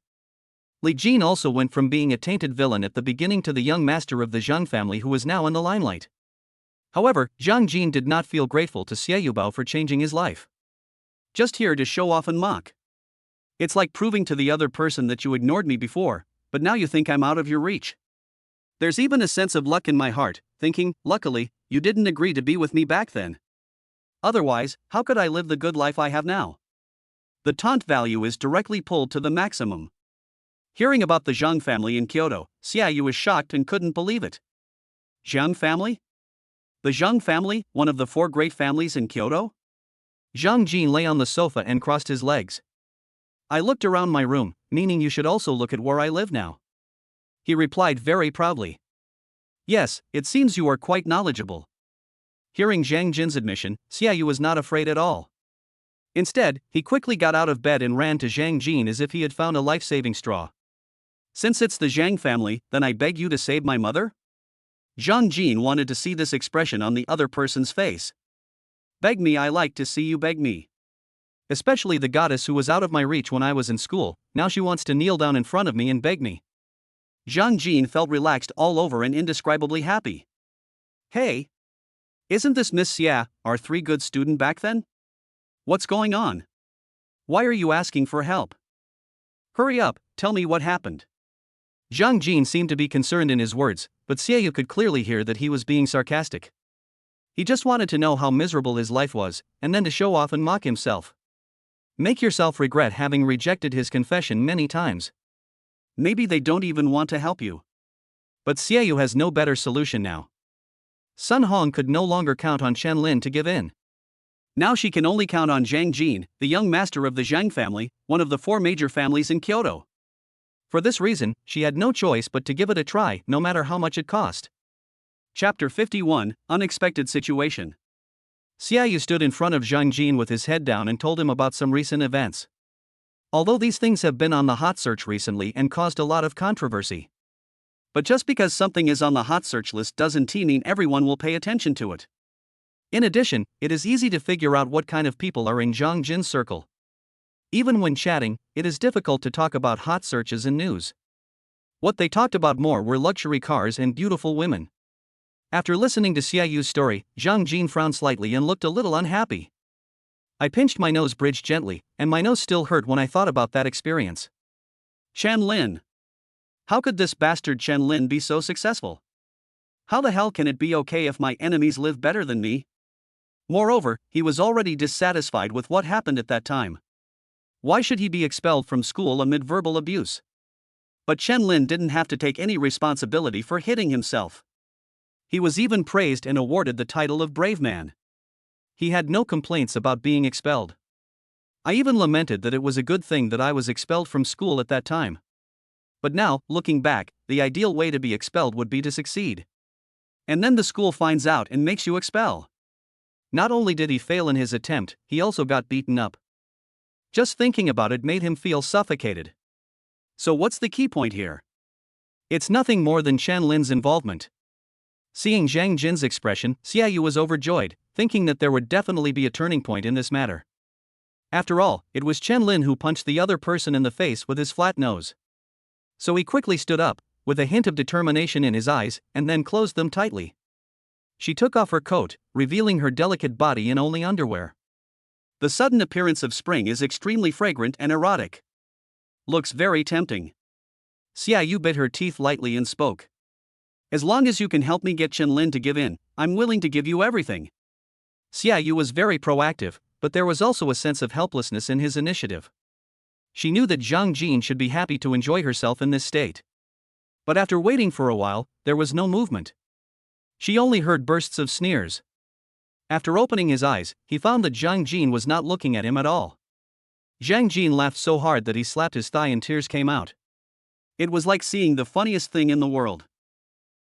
Li Jin also went from being a tainted villain at the beginning to the young master of the Zhang family who was now in the limelight. However, Zhang Jin did not feel grateful to Xiaoyu for changing his life. Just here to show off and mock. It's like proving to the other person that you ignored me before, but now you think I'm out of your reach. There's even a sense of luck in my heart, thinking, luckily, you didn't agree to be with me back then. Otherwise, how could I live the good life I have now? The taunt value is directly pulled to the maximum. Hearing about the Zhang family in Kyoto, Xiaoyu was shocked and couldn't believe it. Zhang family? The Zhang family, one of the 4 great families in Kyoto? Zhang Jin lay on the sofa and crossed his legs. I looked around my room, meaning you should also look at where I live now. He replied very proudly. Yes, it seems you are quite knowledgeable. Hearing Zhang Jin's admission, Xiaoyu was not afraid at all. Instead, he quickly got out of bed and ran to Zhang Jin as if he had found a life-saving straw. Since it's the Zhang family, then I beg you to save my mother? Zhang Jin wanted to see this expression on the other person's face. Beg me, I like to see you beg me. Especially the goddess who was out of my reach when I was in school, now she wants to kneel down in front of me and beg me. Zhang Jin felt relaxed all over and indescribably happy. Hey! Isn't this Miss Xia, our 3 good student back then? What's going on? Why are you asking for help? Hurry up, tell me what happened. Zhang Jin seemed to be concerned in his words, but Xiaoyu could clearly hear that he was being sarcastic. He just wanted to know how miserable his life was, and then to show off and mock himself. Make yourself regret having rejected his confession many times. Maybe they don't even want to help you. But Xiaoyu has no better solution now. Sun Hong could no longer count on Chen Lin to give in. Now she can only count on Zhang Jin, the young master of the Zhang family, one of the 4 major families in Kyoto. For this reason, she had no choice but to give it a try, no matter how much it cost. Chapter 51, Unexpected Situation. Xiaoyu stood in front of Zhang Jin with his head down and told him about some recent events. Although these things have been on the hot search recently and caused a lot of controversy. But just because something is on the hot search list doesn't mean everyone will pay attention to it. In addition, it is easy to figure out what kind of people are in Zhang Jin's circle. Even when chatting, it is difficult to talk about hot searches and news. What they talked about more were luxury cars and beautiful women. After listening to Xiaoyu's story, Zhang Jin frowned slightly and looked a little unhappy. I pinched my nose bridge gently, and my nose still hurt when I thought about that experience. Chen Lin. How could this bastard Chen Lin be so successful? How the hell can it be okay if my enemies live better than me? Moreover, he was already dissatisfied with what happened at that time. Why should he be expelled from school amid verbal abuse? But Chen Lin didn't have to take any responsibility for hitting himself. He was even praised and awarded the title of Brave Man. He had no complaints about being expelled. I even lamented that it was a good thing that I was expelled from school at that time. But now, looking back, the ideal way to be expelled would be to succeed. And then the school finds out and makes you expel. Not only did he fail in his attempt, he also got beaten up. Just thinking about it made him feel suffocated. So what's the key point here? It's nothing more than Chen Lin's involvement. Seeing Zhang Jin's expression, Xiaoyu was overjoyed, thinking that there would definitely be a turning point in this matter. After all, it was Chen Lin who punched the other person in the face with his flat nose. So he quickly stood up, with a hint of determination in his eyes, and then closed them tightly. She took off her coat, revealing her delicate body in only underwear. The sudden appearance of spring is extremely fragrant and erotic. Looks very tempting. Xiaoyu bit her teeth lightly and spoke. As long as you can help me get Chen Lin to give in, I'm willing to give you everything. Xiaoyu was very proactive, but there was also a sense of helplessness in his initiative. She knew that Zhang Jin should be happy to enjoy herself in this state. But after waiting for a while, there was no movement. She only heard bursts of sneers. After opening his eyes, he found that Zhang Jin was not looking at him at all. Zhang Jin laughed so hard that he slapped his thigh and tears came out. It was like seeing the funniest thing in the world.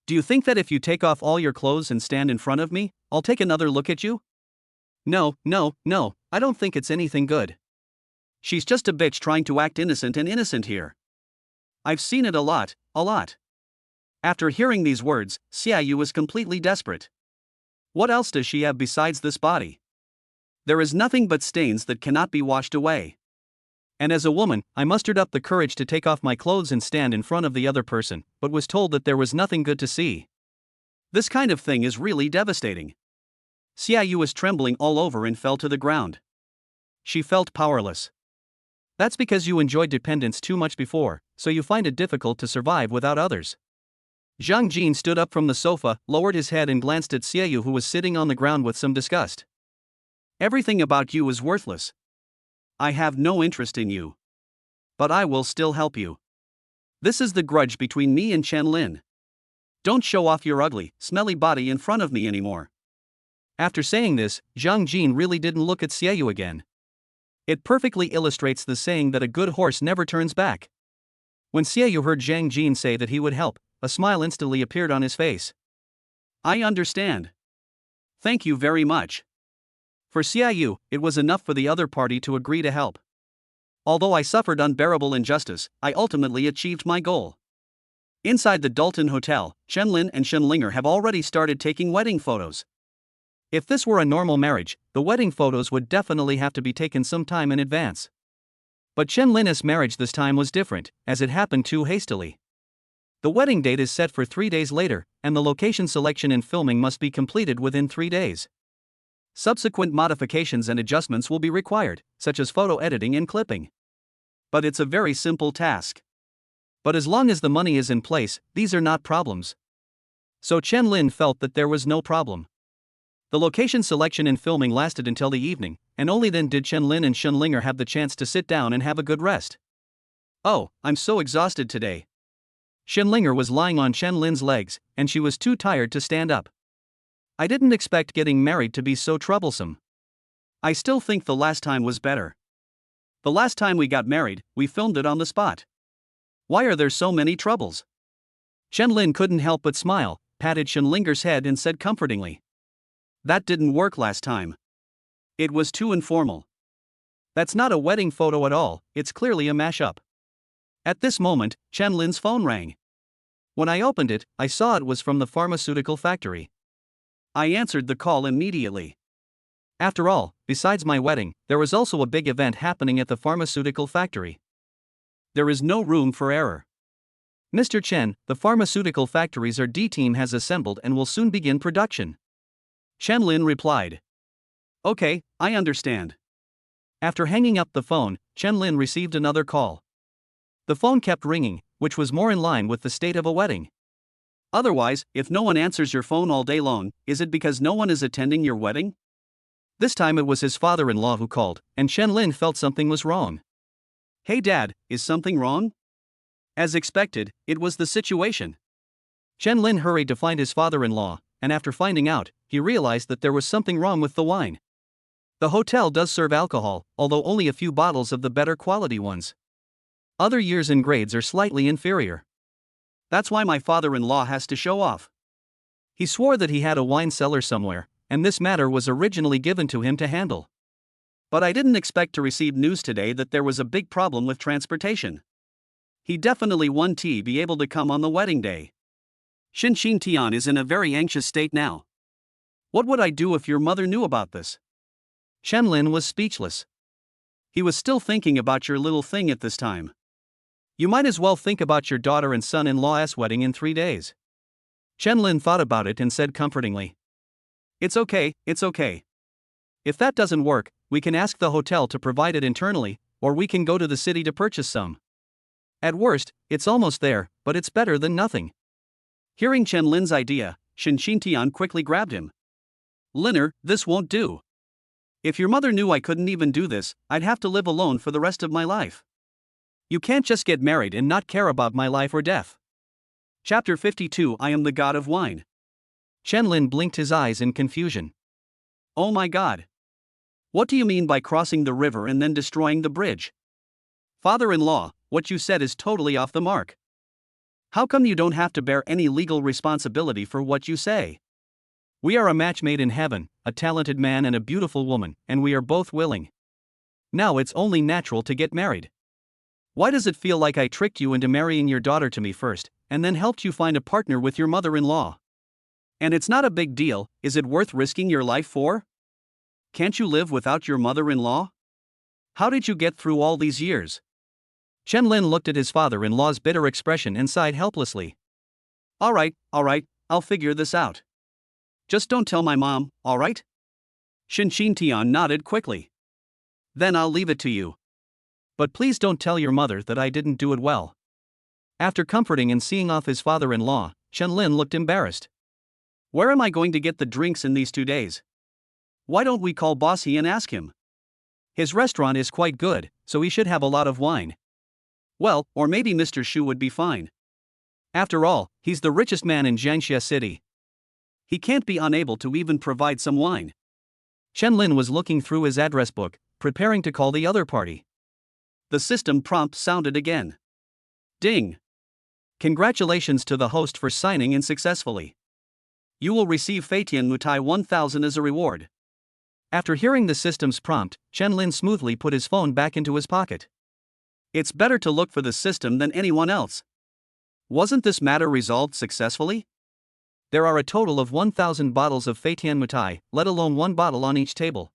Do you think that if you take off all your clothes and stand in front of me, I'll take another look at you? No, I don't think it's anything good. She's just a bitch trying to act innocent here. I've seen it a lot. After hearing these words, Xiaoyu was completely desperate. What else does she have besides this body? There is nothing but stains that cannot be washed away. And as a woman, I mustered up the courage to take off my clothes and stand in front of the other person, but was told that there was nothing good to see. This kind of thing is really devastating. Xiaoyu was trembling all over and fell to the ground. She felt powerless. That's because you enjoyed dependence too much before, so you find it difficult to survive without others. Zhang Jin stood up from the sofa, lowered his head and glanced at Xiaoyu, who was sitting on the ground with some disgust. Everything about you is worthless. I have no interest in you. But I will still help you. This is the grudge between me and Chen Lin. Don't show off your ugly, smelly body in front of me anymore. After saying this, Zhang Jin really didn't look at Xiaoyu again. It perfectly illustrates the saying that a good horse never turns back. When Xiaoyu heard Zhang Jin say that he would help, a smile instantly appeared on his face. I understand. Thank you very much. For Xiaoyu, it was enough for the other party to agree to help. Although I suffered unbearable injustice, I ultimately achieved my goal. Inside the Dalton Hotel, Chen Lin and Shen Linger have already started taking wedding photos. If this were a normal marriage, the wedding photos would definitely have to be taken some time in advance. But Chen Lin's marriage this time was different, as it happened too hastily. The wedding date is set for 3 days later, and the location selection and filming must be completed within 3 days. Subsequent modifications and adjustments will be required, such as photo editing and clipping. But it's a very simple task. But as long as the money is in place, these are not problems. So Chen Lin felt that there was no problem. The location selection and filming lasted until the evening, and only then did Chen Lin and Shen Linger have the chance to sit down and have a good rest. Oh, I'm so exhausted today. Shen Linger was lying on Chen Lin's legs, and she was too tired to stand up. I didn't expect getting married to be so troublesome. I still think the last time was better. The last time we got married, we filmed it on the spot. Why are there so many troubles? Chen Lin couldn't help but smile, patted Shen Linger's head and said comfortingly. That didn't work last time. It was too informal. That's not a wedding photo at all, it's clearly a mashup. At this moment, Chen Lin's phone rang. When I opened it, I saw it was from the pharmaceutical factory. I answered the call immediately. After all, besides my wedding, there was also a big event happening at the pharmaceutical factory. There is no room for error. Mr. Chen, the pharmaceutical factory's R&D team has assembled and will soon begin production. Chen Lin replied. Okay, I understand. After hanging up the phone, Chen Lin received another call. The phone kept ringing, which was more in line with the state of a wedding. Otherwise, if no one answers your phone all day long, is it because no one is attending your wedding? This time it was his father-in-law who called, and Chen Lin felt something was wrong. Hey Dad, is something wrong? As expected, it was the situation. Chen Lin hurried to find his father-in-law, and after finding out, he realized that there was something wrong with the wine. The hotel does serve alcohol, although only a few bottles of the better quality ones. Other years and grades are slightly inferior. That's why my father-in-law has to show off. He swore that he had a wine cellar somewhere, and this matter was originally given to him to handle. But I didn't expect to receive news today that there was a big problem with transportation. He definitely won't be able to come on the wedding day. Xin Tian is in a very anxious state now. What would I do if your mother knew about this? Lin was speechless. He was still thinking about your little thing at this time. You might as well think about your daughter and son-in-law's wedding in 3 days. Lin thought about it and said comfortingly. It's okay, it's okay. If that doesn't work, we can ask the hotel to provide it internally, or we can go to the city to purchase some. At worst, it's almost there, but it's better than nothing. Hearing Lin's idea, Xin Tian quickly grabbed him. Linner, this won't do. If your mother knew I couldn't even do this, I'd have to live alone for the rest of my life. You can't just get married and not care about my life or death. Chapter 52 I am the god of wine. Lin blinked his eyes in confusion. Oh my god. What do you mean by crossing the river and then destroying the bridge? Father-in-law, what you said is totally off the mark. How come you don't have to bear any legal responsibility for what you say? We are a match made in heaven, a talented man and a beautiful woman, and we are both willing. Now it's only natural to get married. Why does it feel like I tricked you into marrying your daughter to me first, and then helped you find a partner with your mother-in-law? And it's not a big deal, is it worth risking your life for? Can't you live without your mother-in-law? How did you get through all these years? Lin looked at his father-in-law's bitter expression and sighed helplessly. Alright, I'll figure this out. Just don't tell my mom, alright? Xin Tian nodded quickly. Then I'll leave it to you. But please don't tell your mother that I didn't do it well. After comforting and seeing off his father-in-law, Lin looked embarrassed. Where am I going to get the drinks in these 2 days? Why don't we call Bossy and ask him? His restaurant is quite good, so he should have a lot of wine. Well, or maybe Mr. Shu would be fine. After all, he's the richest man in Jiangxia City. He can't be unable to even provide some wine. Lin was looking through his address book, preparing to call the other party. The system prompt sounded again. Ding! Congratulations to the host for signing in successfully. You will receive Feitian Mutai 1000 as a reward. After hearing the system's prompt, Lin smoothly put his phone back into his pocket. It's better to look for the system than anyone else. Wasn't this matter resolved successfully? There are a total of 1000 bottles of Feitian Mutai, let alone 1 bottle on each table.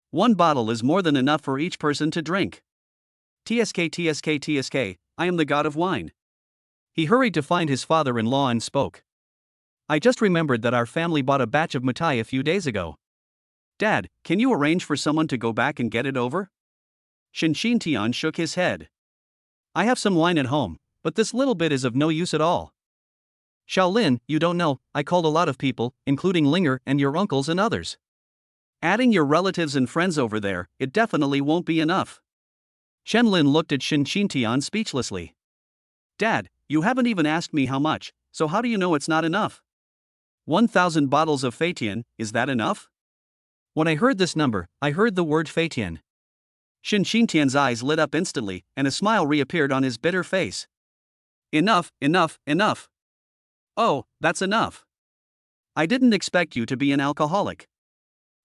1 bottle is more than enough for each person to drink. TSK, I am the god of wine. He hurried to find his father-in-law and spoke. I just remembered that our family bought a batch of Mutai a few days ago. Dad, can you arrange for someone to go back and get it over? Xin Tian shook his head. I have some wine at home, but this little bit is of no use at all. Shaolin, you don't know, I called a lot of people, including Linger and your uncles and others. Adding your relatives and friends over there, it definitely won't be enough. Lin looked at Xin Tian speechlessly. Dad, you haven't even asked me how much, so how do you know it's not enough? 1000 bottles of Feitian, is that enough? When I heard this number, I heard the word Feitian. Xin Tian's eyes lit up instantly, and a smile reappeared on his bitter face. Enough. Oh, that's enough. I didn't expect you to be an alcoholic.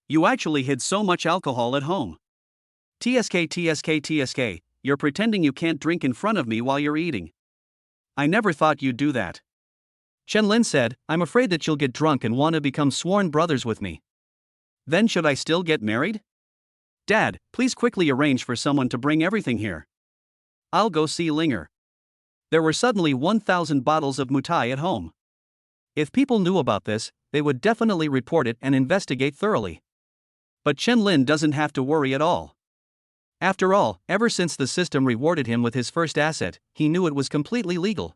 You actually hid so much alcohol at home. TSK, you're pretending you can't drink in front of me while you're eating. I never thought you'd do that. Lin said, I'm afraid that you'll get drunk and want to become sworn brothers with me. Then should I still get married? Dad, please quickly arrange for someone to bring everything here. I'll go see Linger. There were suddenly 1000 bottles of Mutai at home. If people knew about this, they would definitely report it and investigate thoroughly. But Lin doesn't have to worry at all. After all, ever since the system rewarded him with his first asset, he knew it was completely legal.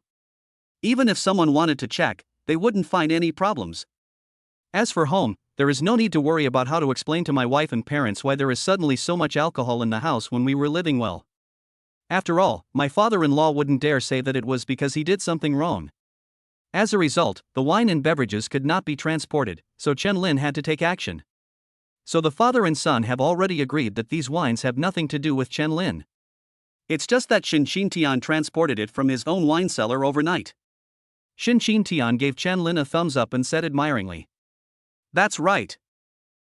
Even if someone wanted to check, they wouldn't find any problems. As for home, there is no need to worry about how to explain to my wife and parents why there is suddenly so much alcohol in the house when we were living well. After all, my father-in-law wouldn't dare say that it was because he did something wrong. As a result, the wine and beverages could not be transported, so Chen Lin had to take action. So the father and son have already agreed that these wines have nothing to do with Chen Lin. It's just that Shin Tian transported it from his own wine cellar overnight. Shin Tian gave Chen Lin a thumbs up and said admiringly, "That's right.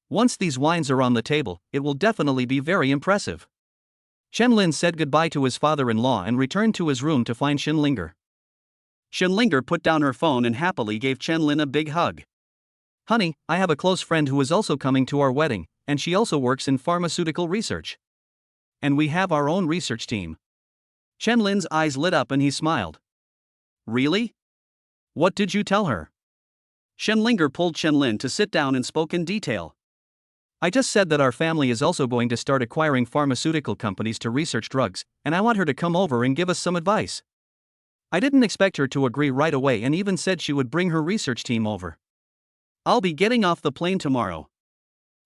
Once these wines are on the table, it will definitely be very impressive." Chen Lin said goodbye to his father-in-law and returned to his room to find Shinlinger. Shinlinger put down her phone and happily gave Chen Lin a big hug. "Honey, I have a close friend who is also coming to our wedding, and she also works in pharmaceutical research. And we have our own research team." Chen Lin's eyes lit up and he smiled. "Really? What did you tell her?" Shinlinger pulled Chen Lin to sit down and spoke in detail. "I just said that our family is also going to start acquiring pharmaceutical companies to research drugs, and I want her to come over and give us some advice." I didn't expect her to agree right away and even said she would bring her research team over. "I'll be getting off the plane tomorrow."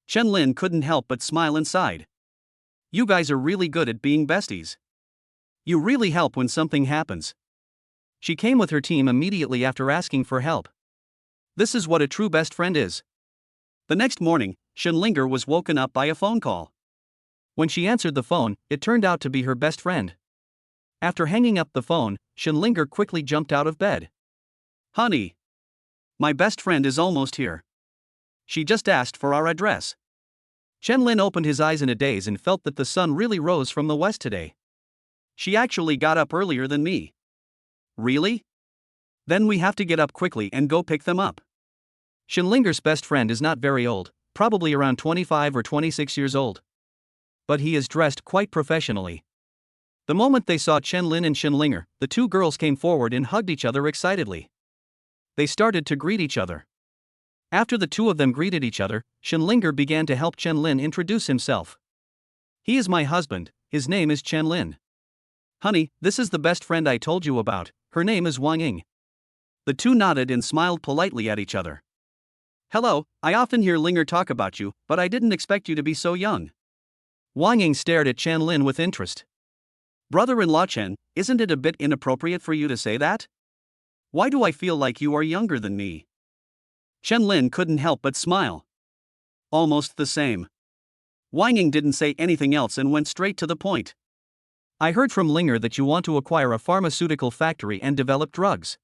Chen Lin couldn't help but smile inside. "You guys are really good at being besties. You really help when something happens." She came with her team immediately after asking for help. This is what a true best friend is. The next morning, Shinlinger was woken up by a phone call. When she answered the phone, it turned out to be her best friend. After hanging up the phone, Shinlinger quickly jumped out of bed. "Honey, my best friend is almost here. She just asked for our address." Chen Lin opened his eyes in a daze and felt that the sun really rose from the west today. "She actually got up earlier than me." "Really? Then we have to get up quickly and go pick them up." Shinlinger's best friend is not very old, probably around 25 or 26 years old. But he is dressed quite professionally. The moment they saw Chen Lin and Shinlinger, the two girls came forward and hugged each other excitedly. They started to greet each other. After the two of them greeted each other, Shinlinger began to help Chen Lin introduce himself. "He is my husband, his name is Chen Lin. Honey, this is the best friend I told you about, her name is Wang Ying." The two nodded and smiled politely at each other. "Hello, I often hear Linger talk about you, but I didn't expect you to be so young." Wang Ying stared at Chen Lin with interest. "Brother-in-law Chen, isn't it a bit inappropriate for you to say that? Why do I feel like you are younger than me?" Chen Lin couldn't help but smile. "Almost the same." Wang Ying didn't say anything else and went straight to the point. "I heard from Linger that you want to acquire a pharmaceutical factory and develop drugs.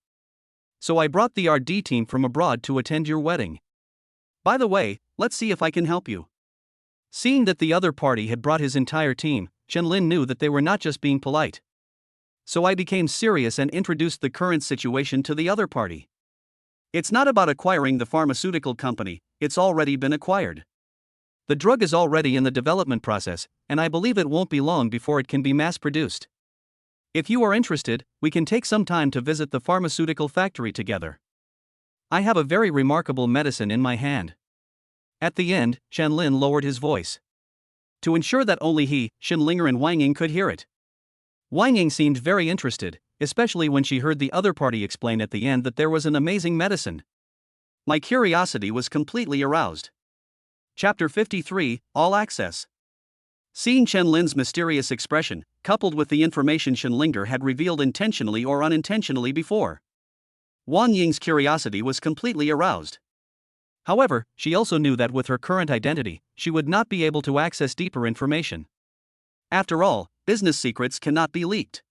So I brought the RD team from abroad to attend your wedding. By the way, let's see if I can help you." Seeing that the other party had brought his entire team, Chen Lin knew that they were not just being polite. "So I became serious and introduced the current situation to the other party. It's not about acquiring the pharmaceutical company, it's already been acquired. The drug is already in the development process, and I believe it won't be long before it can be mass-produced. If you are interested, we can take some time to visit the pharmaceutical factory together. I have a very remarkable medicine in my hand." At the end, Chen Lin lowered his voice to ensure that only he, Shinlinger and Wang Ying could hear it. Wang Ying seemed very interested, especially when she heard the other party explain at the end that there was an amazing medicine. My curiosity was completely aroused. Chapter 53, All Access. Seeing Chen Lin's mysterious expression, coupled with the information Shinlinger had revealed intentionally or unintentionally before, Wang Ying's curiosity was completely aroused. However, she also knew that with her current identity, she would not be able to access deeper information. After all, business secrets cannot be leaked.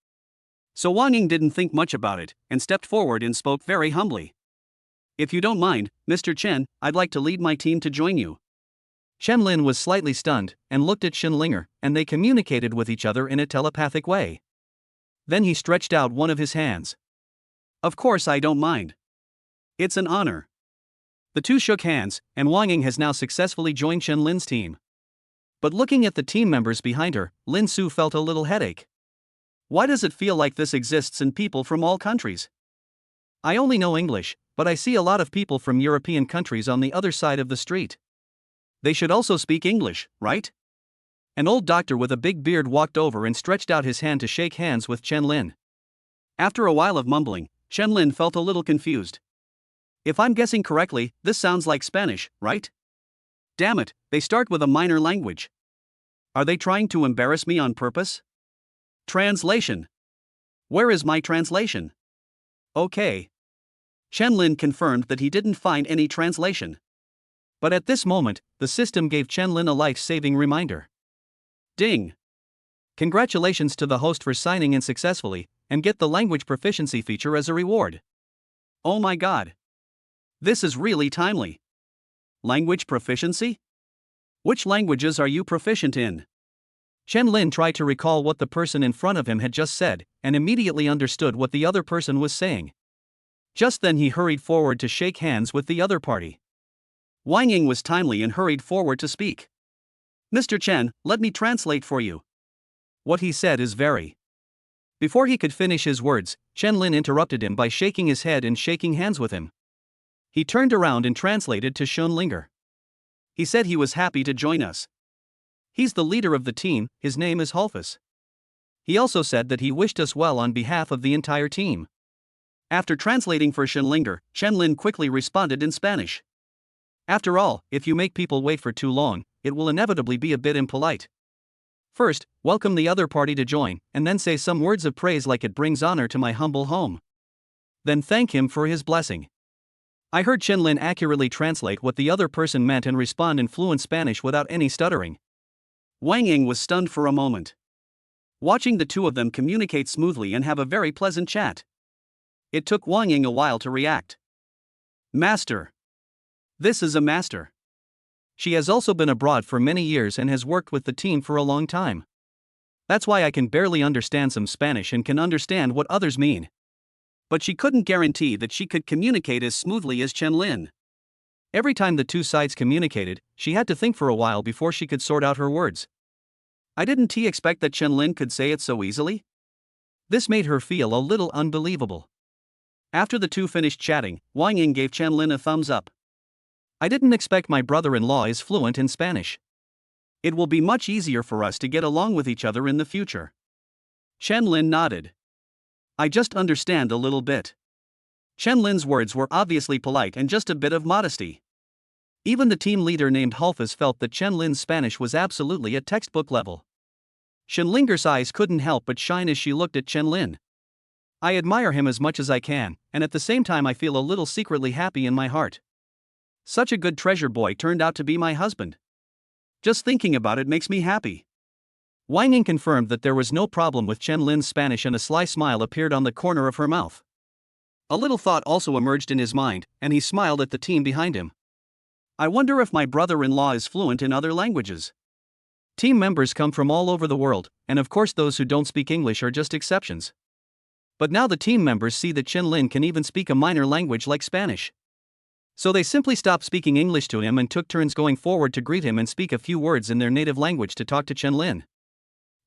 So Wang Ying didn't think much about it, and stepped forward and spoke very humbly. "If you don't mind, Mr. Chen, I'd like to lead my team to join you." Chen Lin was slightly stunned, and looked at Shinlinger, and they communicated with each other in a telepathic way. Then he stretched out one of his hands. "Of course I don't mind. It's an honor." The two shook hands, and Wang Ying has now successfully joined Chen Lin's team. But looking at the team members behind her, Lin Su felt a little headache. Why does it feel like this exists in people from all countries? I only know English, but I see a lot of people from European countries on the other side of the street. They should also speak English, right? An old doctor with a big beard walked over and stretched out his hand to shake hands with Chen Lin. After a while of mumbling, Chen Lin felt a little confused. If I'm guessing correctly, this sounds like Spanish, right? Damn it, they start with a minor language. Are they trying to embarrass me on purpose? Translation. Where is my translation? Okay. Chen Lin confirmed that he didn't find any translation. But at this moment, the system gave Chen Lin a life-saving reminder. Ding! Congratulations to the host for signing in successfully, and get the language proficiency feature as a reward. Oh my god! This is really timely. Language proficiency? Which languages are you proficient in? Chen Lin tried to recall what the person in front of him had just said, and immediately understood what the other person was saying. Just then he hurried forward to shake hands with the other party. Wang Ying was timely and hurried forward to speak. Mr. Chen, let me translate for you. What he said is very. Before he could finish his words, Chen Lin interrupted him by shaking his head and shaking hands with him. He turned around and translated to Schönlinger. He said he was happy to join us. He's the leader of the team, his name is Hulfus. He also said that he wished us well on behalf of the entire team. After translating for Schönlinger, Chen Lin quickly responded in Spanish. After all, if you make people wait for too long, it will inevitably be a bit impolite. First, welcome the other party to join, and then say some words of praise like it brings honor to my humble home. Then thank him for his blessing. I heard Chen Lin accurately translate what the other person meant and respond in fluent Spanish without any stuttering. Wang Ying was stunned for a moment. Watching the two of them communicate smoothly and have a very pleasant chat. It took Wang Ying a while to react. Master. This is a master. She has also been abroad for many years and has worked with the team for a long time. That's why I can barely understand some Spanish and can understand what others mean. But she couldn't guarantee that she could communicate as smoothly as Chen Lin. Every time the two sides communicated, she had to think for a while before she could sort out her words. I didn't expect that Chen Lin could say it so easily. This made her feel a little unbelievable. After the two finished chatting, Wang Ying gave Chen Lin a thumbs up. I didn't expect my brother-in-law is fluent in Spanish. It will be much easier for us to get along with each other in the future. Chen Lin nodded. I just understand a little bit. Chen Lin's words were obviously polite and just a bit of modesty. Even the team leader named Hulfus felt that Chen Lin's Spanish was absolutely at textbook level. Schönlinger's eyes couldn't help but shine as she looked at Chen Lin. I admire him as much as I can, and at the same time I feel a little secretly happy in my heart. Such a good treasure boy turned out to be my husband. Just thinking about it makes me happy. Wang Ying confirmed that there was no problem with Chen Lin's Spanish and a sly smile appeared on the corner of her mouth. A little thought also emerged in his mind, and he smiled at the team behind him. I wonder if my brother-in-law is fluent in other languages. Team members come from all over the world, and of course those who don't speak English are just exceptions. But now the team members see that Chen Lin can even speak a minor language like Spanish. So they simply stopped speaking English to him and took turns going forward to greet him and speak a few words in their native language to talk to Chen Lin.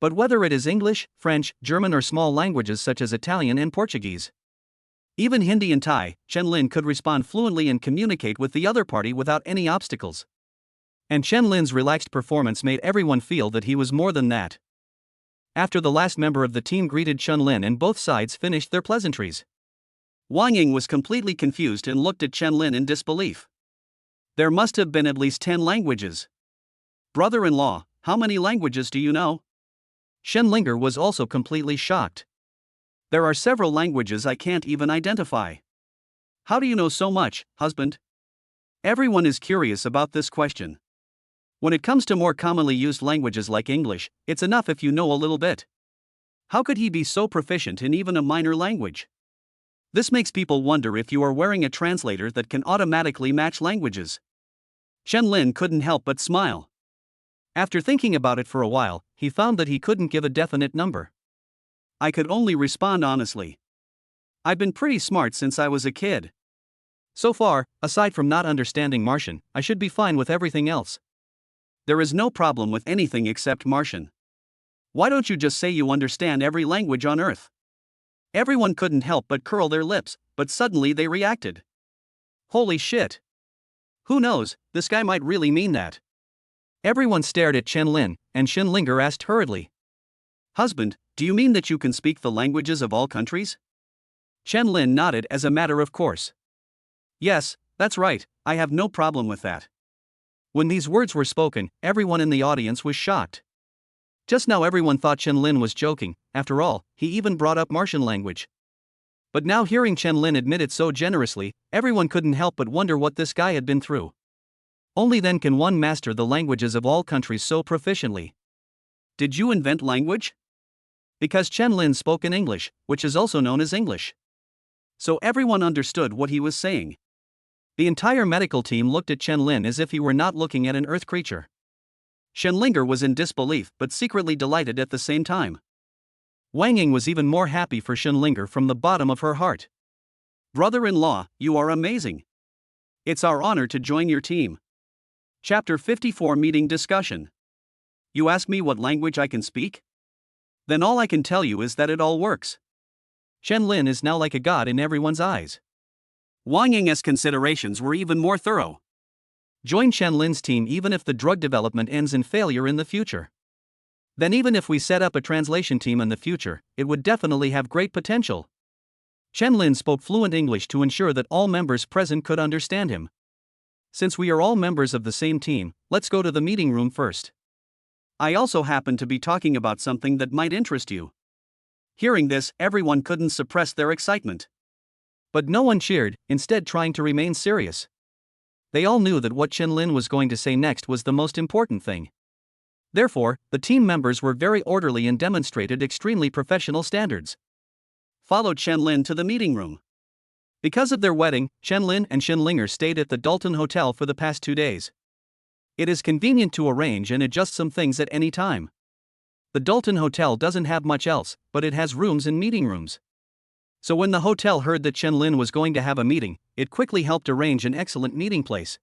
But whether it is English, French, German or small languages such as Italian and Portuguese, even Hindi and Thai, Chen Lin could respond fluently and communicate with the other party without any obstacles. And Chen Lin's relaxed performance made everyone feel that he was more than that. After the last member of the team greeted Chen Lin and both sides finished their pleasantries, Wang Ying was completely confused and looked at Chen Lin in disbelief. There must have been at least 10 languages. Brother-in-law, how many languages do you know? Schönlinger was also completely shocked. There are several languages I can't even identify. How do you know so much, husband? Everyone is curious about this question. When it comes to more commonly used languages like English, it's enough if you know a little bit. How could he be so proficient in even a minor language? This makes people wonder if you are wearing a translator that can automatically match languages. Chen Lin couldn't help but smile. After thinking about it for a while, he found that he couldn't give a definite number. I could only respond honestly. I've been pretty smart since I was a kid. So far, aside from not understanding Martian, I should be fine with everything else. There is no problem with anything except Martian. Why don't you just say you understand every language on Earth? Everyone couldn't help but curl their lips, but suddenly they reacted. Holy shit! Who knows, this guy might really mean that. Everyone stared at Chen Lin, and Schönlinger asked hurriedly. Husband, do you mean that you can speak the languages of all countries? Chen Lin nodded as a matter of course. Yes, that's right, I have no problem with that. When these words were spoken, everyone in the audience was shocked. Just now everyone thought Chen Lin was joking, after all, he even brought up Martian language. But now hearing Chen Lin admit it so generously, everyone couldn't help but wonder what this guy had been through. Only then can one master the languages of all countries so proficiently. Did you invent language? Because Chen Lin spoke in English, which is also known as English. So everyone understood what he was saying. The entire medical team looked at Chen Lin as if he were not looking at an earth creature. Shenlinger was in disbelief but secretly delighted at the same time. Wang Ying was even more happy for Shenlinger from the bottom of her heart. Brother-in-law, you are amazing. It's our honor to join your team. Chapter 54 Meeting Discussion. You ask me what language I can speak? Then all I can tell you is that it all works. Chen Lin is now like a god in everyone's eyes. Wang Ying's considerations were even more thorough. Join Chen Lin's team even if the drug development ends in failure in the future. Then even if we set up a translation team in the future, it would definitely have great potential. Chen Lin spoke fluent English to ensure that all members present could understand him. Since we are all members of the same team, let's go to the meeting room first. I also happen to be talking about something that might interest you. Hearing this, everyone couldn't suppress their excitement. But no one cheered, instead trying to remain serious. They all knew that what Chen Lin was going to say next was the most important thing. Therefore, the team members were very orderly and demonstrated extremely professional standards. Followed Chen Lin to the meeting room. Because of their wedding, Chen Lin and Shenlinger stayed at the Dalton Hotel for the past 2 days. It is convenient to arrange and adjust some things at any time. The Dalton Hotel doesn't have much else, but it has rooms and meeting rooms. So when the hotel heard that Chen Lin was going to have a meeting, it quickly helped arrange an excellent meeting place.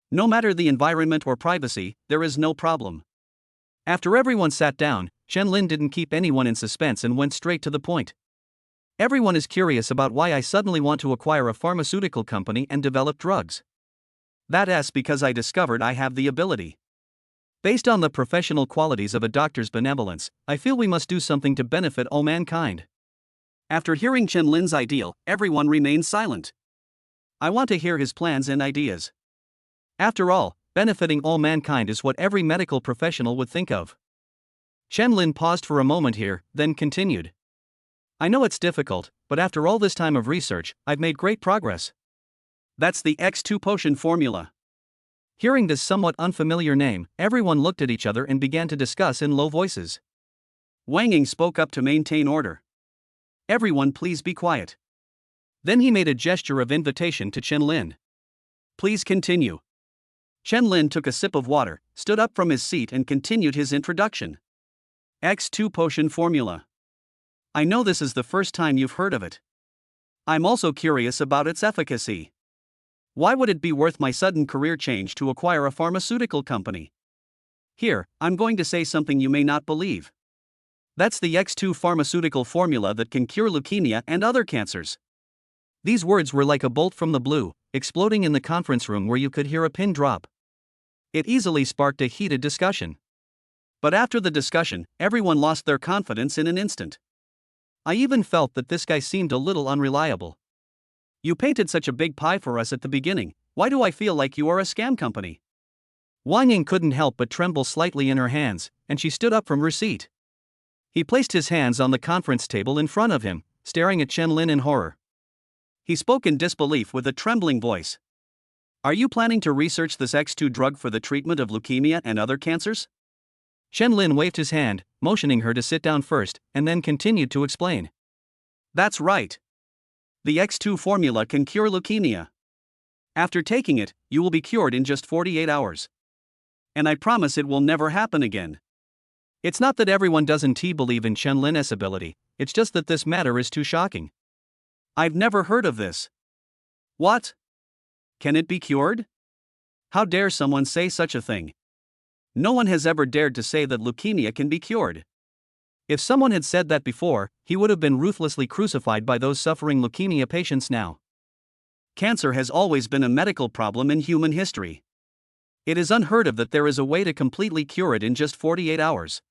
No matter the environment or privacy, there is no problem. After everyone sat down, Chen Lin didn't keep anyone in suspense and went straight to the point. Everyone is curious about why I suddenly want to acquire a pharmaceutical company and develop drugs. That's because I discovered I have the ability. Based on the professional qualities of a doctor's benevolence, I feel we must do something to benefit all mankind. After hearing Chen Lin's ideal, everyone remained silent. I want to hear his plans and ideas. After all, benefiting all mankind is what every medical professional would think of. Chen Lin paused for a moment here, then continued. I know it's difficult, but after all this time of research, I've made great progress. That's the X2 potion formula. Hearing this somewhat unfamiliar name, everyone looked at each other and began to discuss in low voices. Wang Ying spoke up to maintain order. Everyone please be quiet. Then he made a gesture of invitation to Chen Lin. Please continue. Chen Lin took a sip of water, stood up from his seat and continued his introduction. X2 potion formula. I know this is the first time you've heard of it. I'm also curious about its efficacy. Why would it be worth my sudden career change to acquire a pharmaceutical company? Here, I'm going to say something you may not believe. That's the X2 pharmaceutical formula that can cure leukemia and other cancers. These words were like a bolt from the blue, exploding in the conference room where you could hear a pin drop. It easily sparked a heated discussion. But after the discussion, everyone lost their confidence in an instant. I even felt that this guy seemed a little unreliable. You painted such a big pie for us at the beginning, why do I feel like you are a scam company? Wang Ying couldn't help but tremble slightly in her hands, and she stood up from her seat. He placed his hands on the conference table in front of him, staring at Chen Lin in horror. He spoke in disbelief with a trembling voice. Are you planning to research this X2 drug for the treatment of leukemia and other cancers? Chen Lin waved his hand, motioning her to sit down first, and then continued to explain. That's right. The X2 formula can cure leukemia. After taking it, you will be cured in just 48 hours. And I promise it will never happen again. It's not that everyone doesn't believe in Chen Lin's ability, it's just that this matter is too shocking. I've never heard of this. What? Can it be cured? How dare someone say such a thing? No one has ever dared to say that leukemia can be cured. If someone had said that before, he would have been ruthlessly crucified by those suffering leukemia patients now. Cancer has always been a medical problem in human history. It is unheard of that there is a way to completely cure it in just 48 hours.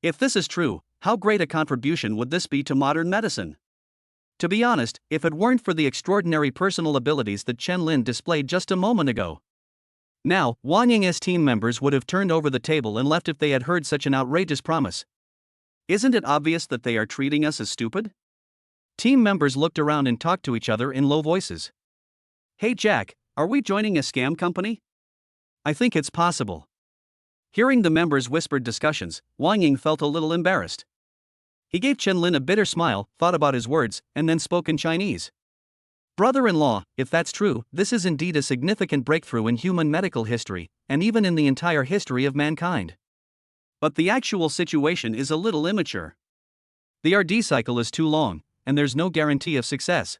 If this is true, how great a contribution would this be to modern medicine? To be honest, if it weren't for the extraordinary personal abilities that Chen Lin displayed just a moment ago. Now, Wang Ying's team members would have turned over the table and left if they had heard such an outrageous promise. Isn't it obvious that they are treating us as stupid? Team members looked around and talked to each other in low voices. Hey Jack, are we joining a scam company? I think it's possible. Hearing the members' whispered discussions, Wang Ying felt a little embarrassed. He gave Chen Lin a bitter smile, thought about his words, and then spoke in Chinese. Brother-in-law, if that's true, this is indeed a significant breakthrough in human medical history, and even in the entire history of mankind. But the actual situation is a little immature. The RD cycle is too long, and there's no guarantee of success.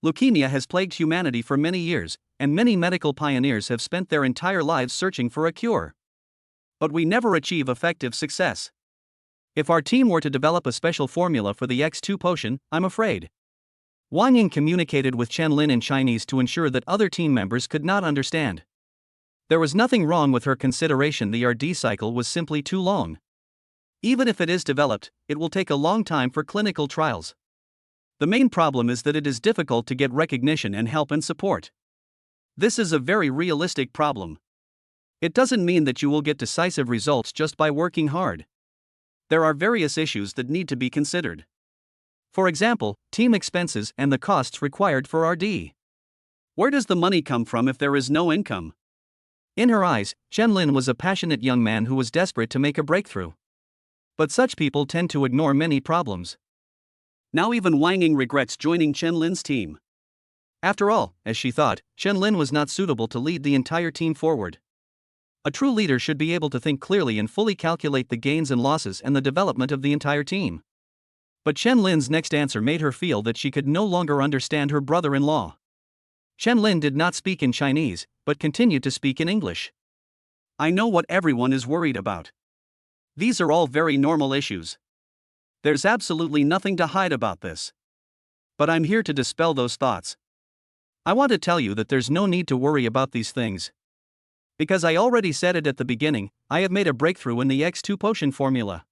Leukemia has plagued humanity for many years, and many medical pioneers have spent their entire lives searching for a cure. But we never achieve effective success. If our team were to develop a special formula for the X2 potion, I'm afraid. Wang Ying communicated with Chen Lin in Chinese to ensure that other team members could not understand. There was nothing wrong with her consideration, the RD cycle was simply too long. Even if it is developed, it will take a long time for clinical trials. The main problem is that it is difficult to get recognition and help and support. This is a very realistic problem. It doesn't mean that you will get decisive results just by working hard. There are various issues that need to be considered. For example, team expenses and the costs required for RD. Where does the money come from if there is no income? In her eyes, Chen Lin was a passionate young man who was desperate to make a breakthrough. But such people tend to ignore many problems. Now even Wang Ying regrets joining Chen Lin's team. After all, as she thought, Chen Lin was not suitable to lead the entire team forward. A true leader should be able to think clearly and fully calculate the gains and losses and the development of the entire team. But Chen Lin's next answer made her feel that she could no longer understand her brother-in-law. Chen Lin did not speak in Chinese, but continued to speak in English. I know what everyone is worried about. These are all very normal issues. There's absolutely nothing to hide about this. But I'm here to dispel those thoughts. I want to tell you that there's no need to worry about these things. Because I already said it at the beginning, I have made a breakthrough in the X2 potion formula.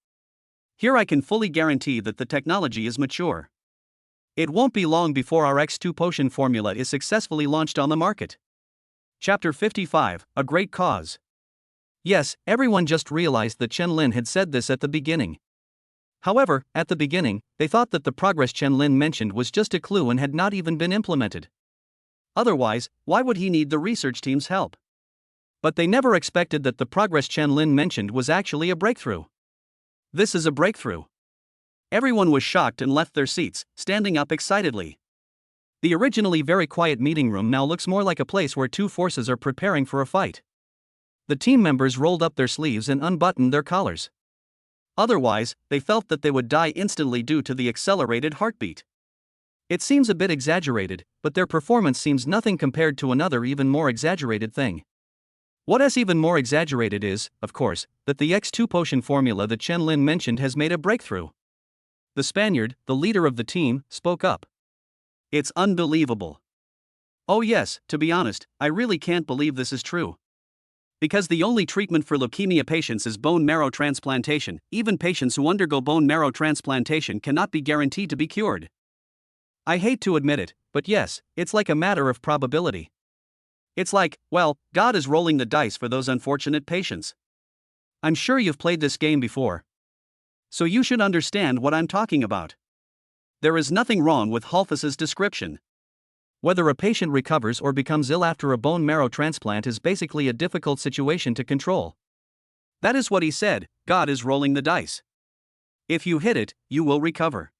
Here I can fully guarantee that the technology is mature. It won't be long before our X2 potion formula is successfully launched on the market. Chapter 55, A Great Cause. Yes, everyone just realized that Chen Lin had said this at the beginning. However, at the beginning, they thought that the progress Chen Lin mentioned was just a clue and had not even been implemented. Otherwise, why would he need the research team's help? But they never expected that the progress Chen Lin mentioned was actually a breakthrough. This is a breakthrough. Everyone was shocked and left their seats, standing up excitedly. The originally very quiet meeting room now looks more like a place where two forces are preparing for a fight. The team members rolled up their sleeves and unbuttoned their collars. Otherwise, they felt that they would die instantly due to the accelerated heartbeat. It seems a bit exaggerated, but their performance seems nothing compared to another even more exaggerated thing. What is even more exaggerated is, of course, that the X2 potion formula that Chen Lin mentioned has made a breakthrough. The Spaniard, the leader of the team, spoke up. It's unbelievable. Oh yes, to be honest, I really can't believe this is true. Because the only treatment for leukemia patients is bone marrow transplantation, even patients who undergo bone marrow transplantation cannot be guaranteed to be cured. I hate to admit it, but yes, it's like a matter of probability. It's like, well, God is rolling the dice for those unfortunate patients. I'm sure you've played this game before. So you should understand what I'm talking about. There is nothing wrong with Halfus's description. Whether a patient recovers or becomes ill after a bone marrow transplant is basically a difficult situation to control. That is what he said, God is rolling the dice. If you hit it, you will recover.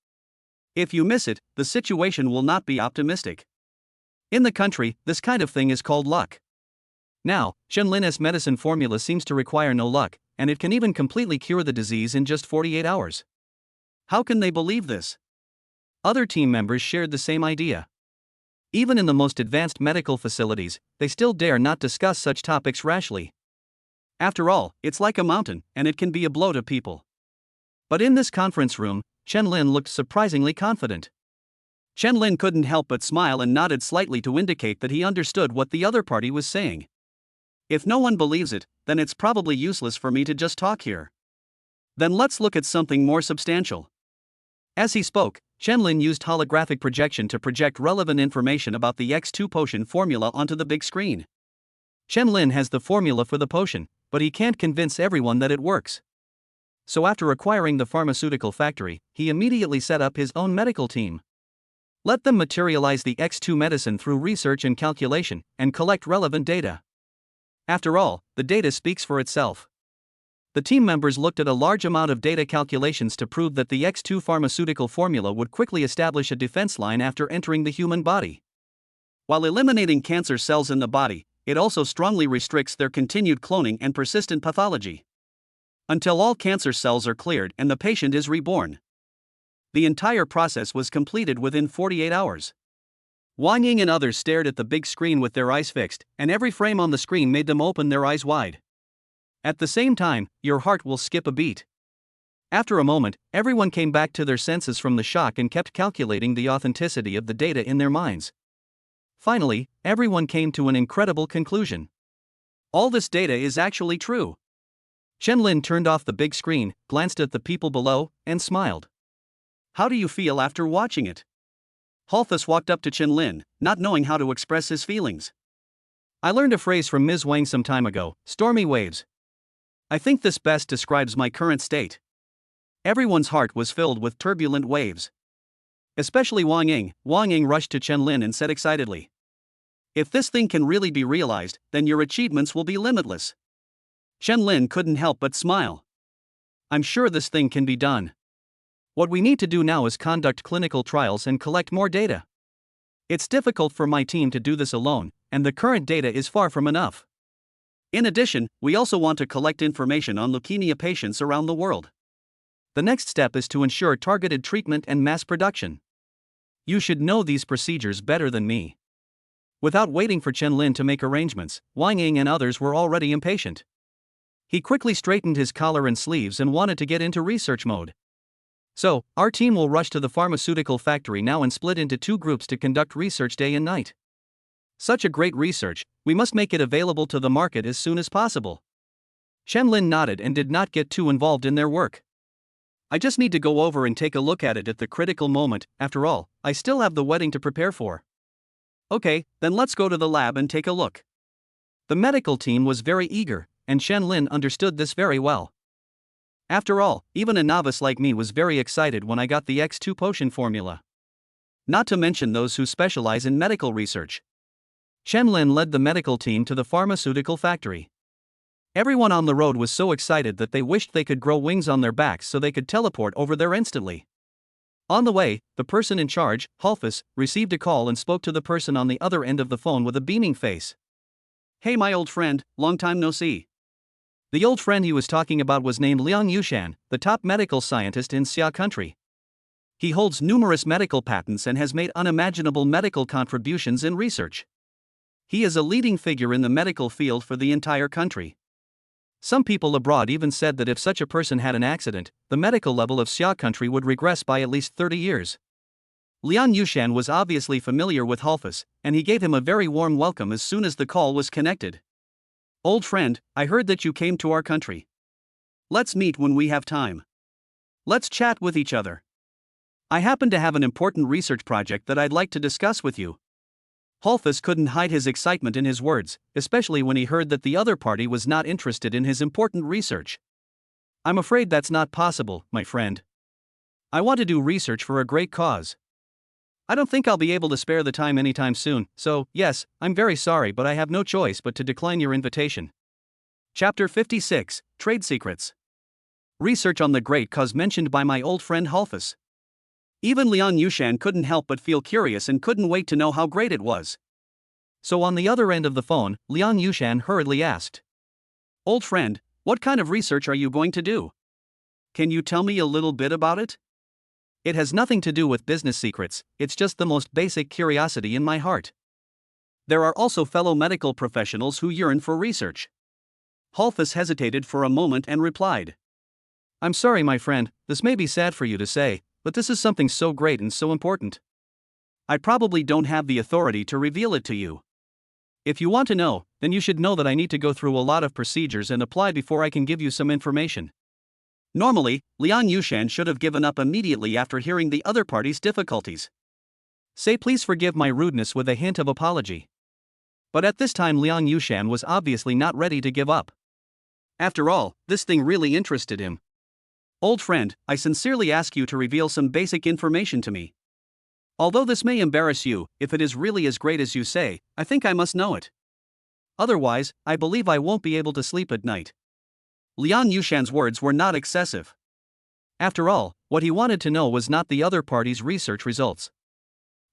If you miss it, the situation will not be optimistic. In the country, this kind of thing is called luck. Now, Chen Lin's medicine formula seems to require no luck, and it can even completely cure the disease in just 48 hours. How can they believe this? Other team members shared the same idea. Even in the most advanced medical facilities, they still dare not discuss such topics rashly. After all, it's like a mountain, and it can be a blow to people. But in this conference room, Chen Lin looked surprisingly confident. Chen Lin couldn't help but smile and nodded slightly to indicate that he understood what the other party was saying. If no one believes it, then it's probably useless for me to just talk here. Then let's look at something more substantial. As he spoke, Chen Lin used holographic projection to project relevant information about the X2 potion formula onto the big screen. Chen Lin has the formula for the potion, but he can't convince everyone that it works. So after acquiring the pharmaceutical factory, he immediately set up his own medical team. Let them materialize the X2 medicine through research and calculation, and collect relevant data. After all, the data speaks for itself. The team members looked at a large amount of data calculations to prove that the X2 pharmaceutical formula would quickly establish a defense line after entering the human body. While eliminating cancer cells in the body, it also strongly restricts their continued cloning and persistent pathology. Until all cancer cells are cleared and the patient is reborn. The entire process was completed within 48 hours. Wang Ying and others stared at the big screen with their eyes fixed, and every frame on the screen made them open their eyes wide. At the same time, your heart will skip a beat. After a moment, everyone came back to their senses from the shock and kept calculating the authenticity of the data in their minds. Finally, everyone came to an incredible conclusion. All this data is actually true. Chen Lin turned off the big screen, glanced at the people below, and smiled. How do you feel after watching it? Holthus walked up to Chen Lin, not knowing how to express his feelings. I learned a phrase from Ms. Wang some time ago, stormy waves. I think this best describes my current state. Everyone's heart was filled with turbulent waves. Especially Wang Ying. Wang Ying rushed to Chen Lin and said excitedly, if this thing can really be realized, then your achievements will be limitless. Chen Lin couldn't help but smile. I'm sure this thing can be done. What we need to do now is conduct clinical trials and collect more data. It's difficult for my team to do this alone, and the current data is far from enough. In addition, we also want to collect information on leukemia patients around the world. The next step is to ensure targeted treatment and mass production. You should know these procedures better than me. Without waiting for Chen Lin to make arrangements, Wang Ying and others were already impatient. He quickly straightened his collar and sleeves and wanted to get into research mode. So, our team will rush to the pharmaceutical factory now and split into 2 groups to conduct research day and night. Such a great research, we must make it available to the market as soon as possible. Chen Lin nodded and did not get too involved in their work. I just need to go over and take a look at it at the critical moment. After all, I still have the wedding to prepare for. Okay, then let's go to the lab and take a look. The medical team was very eager, and Chen Lin understood this very well. After all, even a novice like me was very excited when I got the X2 potion formula. Not to mention those who specialize in medical research. Chen Lin led the medical team to the pharmaceutical factory. Everyone on the road was so excited that they wished they could grow wings on their backs so they could teleport over there instantly. On the way, the person in charge, Holthus, received a call and spoke to the person on the other end of the phone with a beaming face. Hey my old friend, long time no see. The old friend he was talking about was named Liang Yushan, the top medical scientist in Xia country. He holds numerous medical patents and has made unimaginable medical contributions in research. He is a leading figure in the medical field for the entire country. Some people abroad even said that if such a person had an accident, the medical level of Xia country would regress by at least 30 years. Liang Yushan was obviously familiar with Holthus, and he gave him a very warm welcome as soon as the call was connected. Old friend, I heard that you came to our country. Let's meet when we have time. Let's chat with each other. I happen to have an important research project that I'd like to discuss with you. Holthus couldn't hide his excitement in his words, especially when he heard that the other party was not interested in his important research. I'm afraid that's not possible, my friend. I want to do research for a great cause. I don't think I'll be able to spare the time anytime soon, so, yes, I'm very sorry, but I have no choice but to decline your invitation. Chapter 56, Trade Secrets. Research on the great cause mentioned by my old friend Holthus. Even Liang Yushan couldn't help but feel curious and couldn't wait to know how great it was. So on the other end of the phone, Liang Yushan hurriedly asked. Old friend, what kind of research are you going to do? Can you tell me a little bit about it? It has nothing to do with business secrets, it's just the most basic curiosity in my heart. There are also fellow medical professionals who yearn for research. Holthus hesitated for a moment and replied. I'm sorry, my friend, this may be sad for you to say, but this is something so great and so important. I probably don't have the authority to reveal it to you. If you want to know, then you should know that I need to go through a lot of procedures and apply before I can give you some information. Normally, Liang Yushan should have given up immediately after hearing the other party's difficulties. Say please forgive my rudeness with a hint of apology. But at this time Liang Yushan was obviously not ready to give up. After all, this thing really interested him. Old friend, I sincerely ask you to reveal some basic information to me. Although this may embarrass you, if it is really as great as you say, I think I must know it. Otherwise, I believe I won't be able to sleep at night. Liang Yushan's words were not excessive. After all, what he wanted to know was not the other party's research results.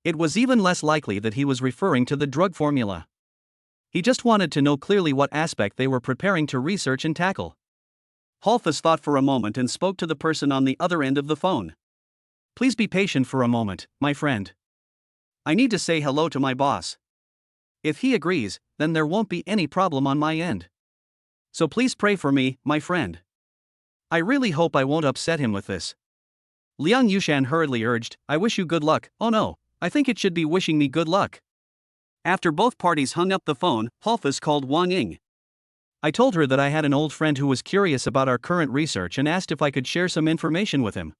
It was even less likely that he was referring to the drug formula. He just wanted to know clearly what aspect they were preparing to research and tackle. Holfus thought for a moment and spoke to the person on the other end of the phone. Please be patient for a moment, my friend. I need to say hello to my boss. If he agrees, then there won't be any problem on my end. So please pray for me, my friend. I really hope I won't upset him with this. Liang Yushan hurriedly urged, I wish you good luck. Oh no, I think it should be wishing me good luck. After both parties hung up the phone, Holfus called Wang Ying. I told her that I had an old friend who was curious about our current research and asked if I could share some information with him.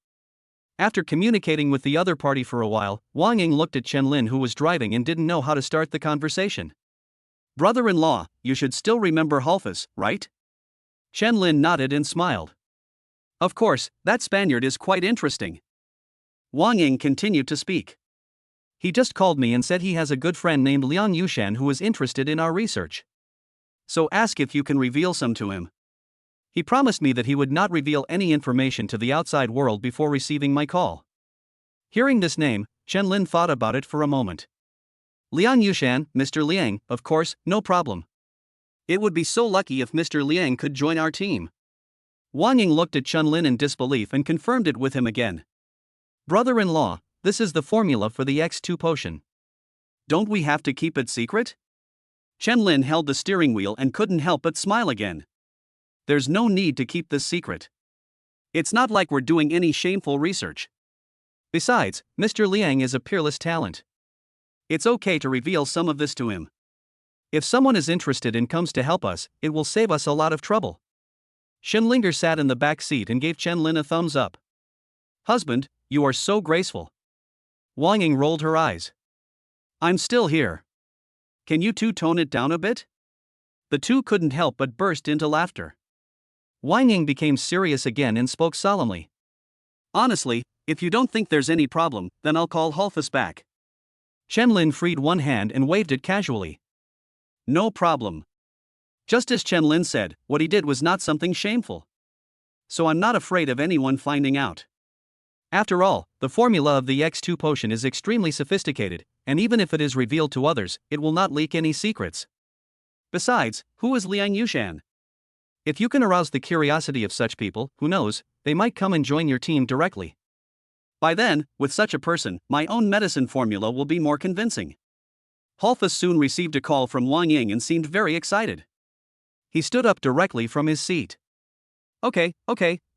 After communicating with the other party for a while, Wang Ying looked at Chen Lin, who was driving and didn't know how to start the conversation. Brother-in-law, you should still remember Holfus, right? Chen Lin nodded and smiled. Of course, that Spaniard is quite interesting. Wang Ying continued to speak. He just called me and said he has a good friend named Liang Yushan who is interested in our research. So ask if you can reveal some to him. He promised me that he would not reveal any information to the outside world before receiving my call. Hearing this name, Chen Lin thought about it for a moment. Liang Yushan, Mr. Liang, of course, no problem. It would be so lucky if Mr. Liang could join our team. Wang Ying looked at Chen Lin in disbelief and confirmed it with him again. Brother-in-law, this is the formula for the X2 potion. Don't we have to keep it secret? Chen Lin held the steering wheel and couldn't help but smile again. There's no need to keep this secret. It's not like we're doing any shameful research. Besides, Mr. Liang is a peerless talent. It's okay to reveal some of this to him. If someone is interested and comes to help us, it will save us a lot of trouble. Shenlinger sat in the back seat and gave Chen Lin a thumbs up. Husband, you are so graceful. Wang Ying rolled her eyes. I'm still here. Can you two tone it down a bit? The two couldn't help but burst into laughter. Wang Ying became serious again and spoke solemnly. Honestly, if you don't think there's any problem, then I'll call Holfus back. Chen Lin freed one hand and waved it casually. No problem. Just as Chen Lin said, what he did was not something shameful. So I'm not afraid of anyone finding out. After all, the formula of the X2 potion is extremely sophisticated, and even if it is revealed to others, it will not leak any secrets. Besides, who is Liang Yushan? If you can arouse the curiosity of such people, who knows, they might come and join your team directly. By then, with such a person, my own medicine formula will be more convincing. Holfus soon received a call from Wang Ying and seemed very excited. He stood up directly from his seat. Okay,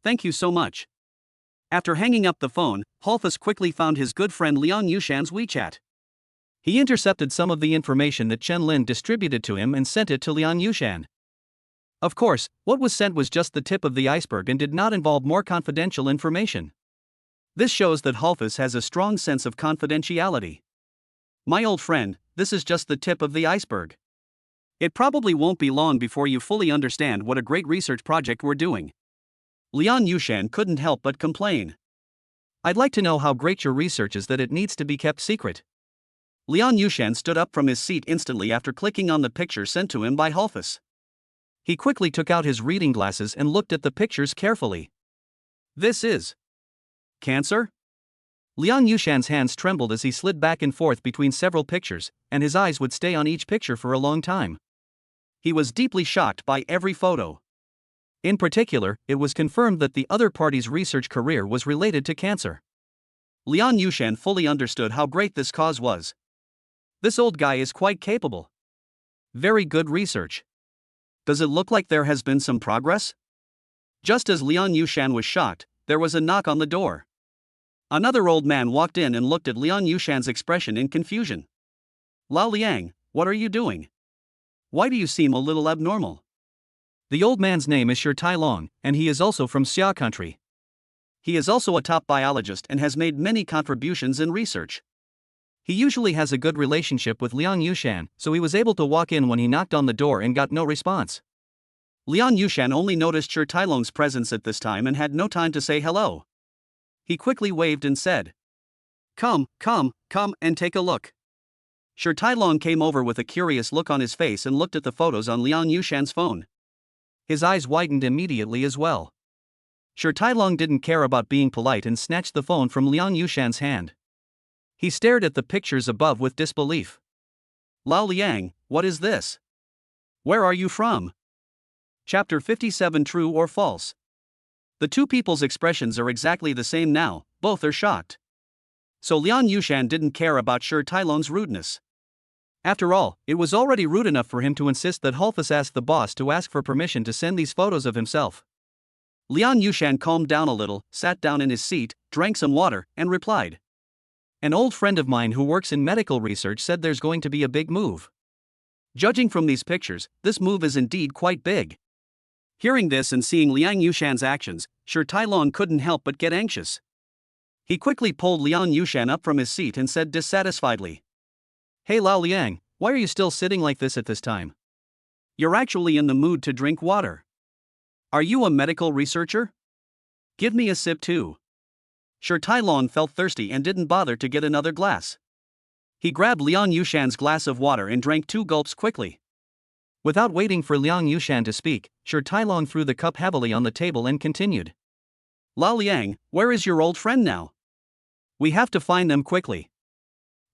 thank you so much. After hanging up the phone, Holfus quickly found his good friend Liang Yushan's WeChat. He intercepted some of the information that Chen Lin distributed to him and sent it to Liang Yushan. Of course, what was sent was just the tip of the iceberg and did not involve more confidential information. This shows that Holfus has a strong sense of confidentiality. My old friend, this is just the tip of the iceberg. It probably won't be long before you fully understand what a great research project we're doing. Liang Yushan couldn't help but complain. I'd like to know how great your research is that it needs to be kept secret. Liang Yushan stood up from his seat instantly after clicking on the picture sent to him by Holfus. He quickly took out his reading glasses and looked at the pictures carefully. This is cancer? Liang Yushan's hands trembled as he slid back and forth between several pictures, and his eyes would stay on each picture for a long time. He was deeply shocked by every photo. In particular, it was confirmed that the other party's research career was related to cancer. Liang Yushan fully understood how great this cause was. This old guy is quite capable. Very good research. Does it look like there has been some progress? Just as Liang Yushan was shocked, there was a knock on the door. Another old man walked in and looked at Liang Yushan's expression in confusion. Lao Liang, what are you doing? Why do you seem a little abnormal? The old man's name is Shi Tailong, and he is also from Xia country. He is also a top biologist and has made many contributions in research. He usually has a good relationship with Liang Yushan, so he was able to walk in when he knocked on the door and got no response. Liang Yushan only noticed Shi Tailong's presence at this time and had no time to say hello. He quickly waved and said, Come, and take a look. Shi Tailong came over with a curious look on his face and looked at the photos on Liang Yushan's phone. His eyes widened immediately as well. Shi Tailong didn't care about being polite and snatched the phone from Liang Yushan's hand. He stared at the pictures above with disbelief. Lao Liang, what is this? Where are you from? Chapter 57. True or false? The two people's expressions are exactly the same now, both are shocked. So Liang Yushan didn't care about Shi Tailong's rudeness. After all, it was already rude enough for him to insist that Hulfus ask the boss to ask for permission to send these photos of himself. Liang Yushan calmed down a little, sat down in his seat, drank some water, and replied. An old friend of mine who works in medical research said there's going to be a big move. Judging from these pictures, this move is indeed quite big. Hearing this and seeing Liang Yushan's actions, Shi Tailong couldn't help but get anxious. He quickly pulled Liang Yushan up from his seat and said dissatisfiedly. Hey Lao Liang, why are you still sitting like this at this time? You're actually in the mood to drink water. Are you a medical researcher? Give me a sip too. Shi Tailong felt thirsty and didn't bother to get another glass. He grabbed Liang Yushan's glass of water and drank 2 gulps quickly. Without waiting for Liang Yushan to speak, Shi Tailong threw the cup heavily on the table and continued. Lao Liang, where is your old friend now? We have to find them quickly.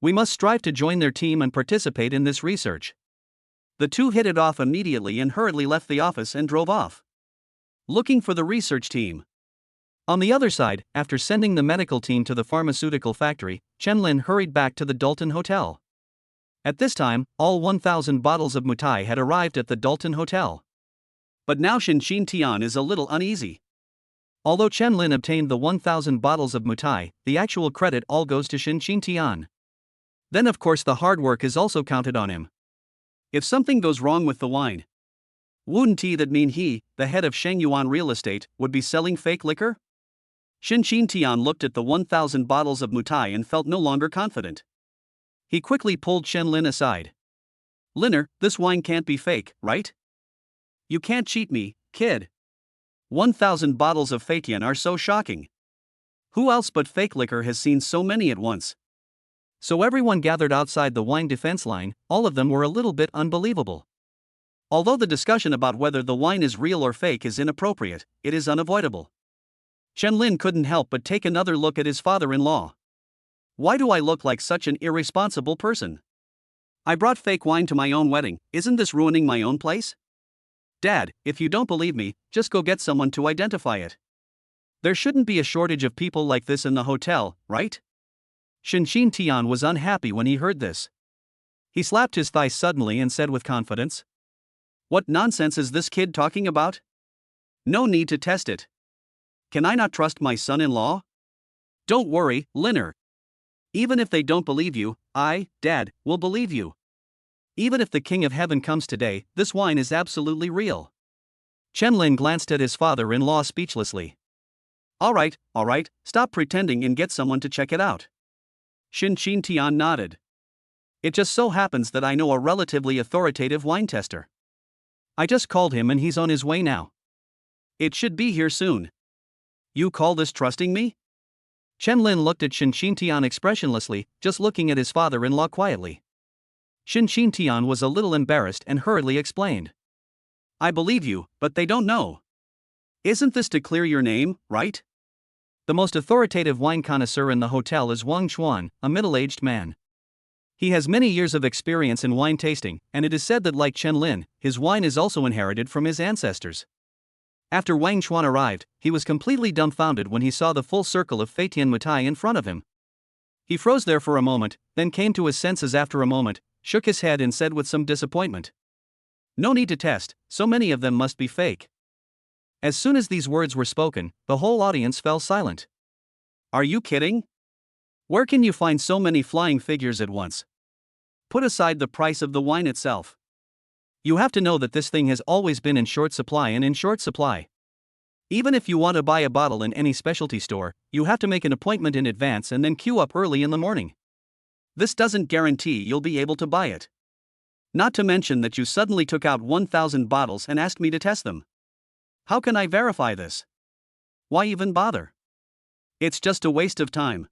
We must strive to join their team and participate in this research. The two hit it off immediately and hurriedly left the office and drove off. Looking for the research team. On the other side, after sending the medical team to the pharmaceutical factory, Chen Lin hurried back to the Dalton Hotel. At this time, all 1,000 bottles of mutai had arrived at the Dalton Hotel. But now Xin Tian is a little uneasy. Although Chen Lin obtained the 1,000 bottles of mutai, the actual credit all goes to Xin Tian. Then of course the hard work is also counted on him. If something goes wrong with the wine, wouldn't that mean he, the head of Shengyuan Real Estate, would be selling fake liquor? Xin Tian looked at the 1,000 bottles of mutai and felt no longer confident. He quickly pulled Chen Lin aside. Linner, this wine can't be fake, right? You can't cheat me, kid. 1,000 bottles of Feitian are so shocking. Who else but fake liquor has seen so many at once? So everyone gathered outside the wine defense line, all of them were a little bit unbelievable. Although the discussion about whether the wine is real or fake is inappropriate, it is unavoidable. Chen Lin couldn't help but take another look at his father-in-law. Why do I look like such an irresponsible person? I brought fake wine to my own wedding, isn't this ruining my own place? Dad, if you don't believe me, just go get someone to identify it. There shouldn't be a shortage of people like this in the hotel, right? Xin Tian was unhappy when he heard this. He slapped his thigh suddenly and said with confidence. What nonsense is this kid talking about? No need to test it. Can I not trust my son-in-law? Don't worry, Linner. Even if they don't believe you, I, Dad, will believe you. Even if the King of Heaven comes today, this wine is absolutely real. Chen Lin glanced at his father-in-law speechlessly. All right, stop pretending and get someone to check it out. Xin Tian nodded. It just so happens that I know a relatively authoritative wine tester. I just called him and he's on his way now. It should be here soon. You call this trusting me? Chen Lin looked at Xin Tian expressionlessly, just looking at his father-in-law quietly. Xin Tian was a little embarrassed and hurriedly explained. I believe you, but they don't know. Isn't this to clear your name, right? The most authoritative wine connoisseur in the hotel is Wang Chuan, a middle-aged man. He has many years of experience in wine tasting, and it is said that like Chen Lin, his wine is also inherited from his ancestors. After Wang Chuan arrived, he was completely dumbfounded when he saw the full circle of Feitian mutai in front of him. He froze there for a moment, then came to his senses after a moment, shook his head and said with some disappointment. No need to test, so many of them must be fake. As soon as these words were spoken, the whole audience fell silent. Are you kidding? Where can you find so many flying figures at once? Put aside the price of the wine itself. You have to know that this thing has always been in short supply and in short supply. Even if you want to buy a bottle in any specialty store, you have to make an appointment in advance and then queue up early in the morning. This doesn't guarantee you'll be able to buy it. Not to mention that you suddenly took out 1,000 bottles and asked me to test them. How can I verify this? Why even bother? It's just a waste of time.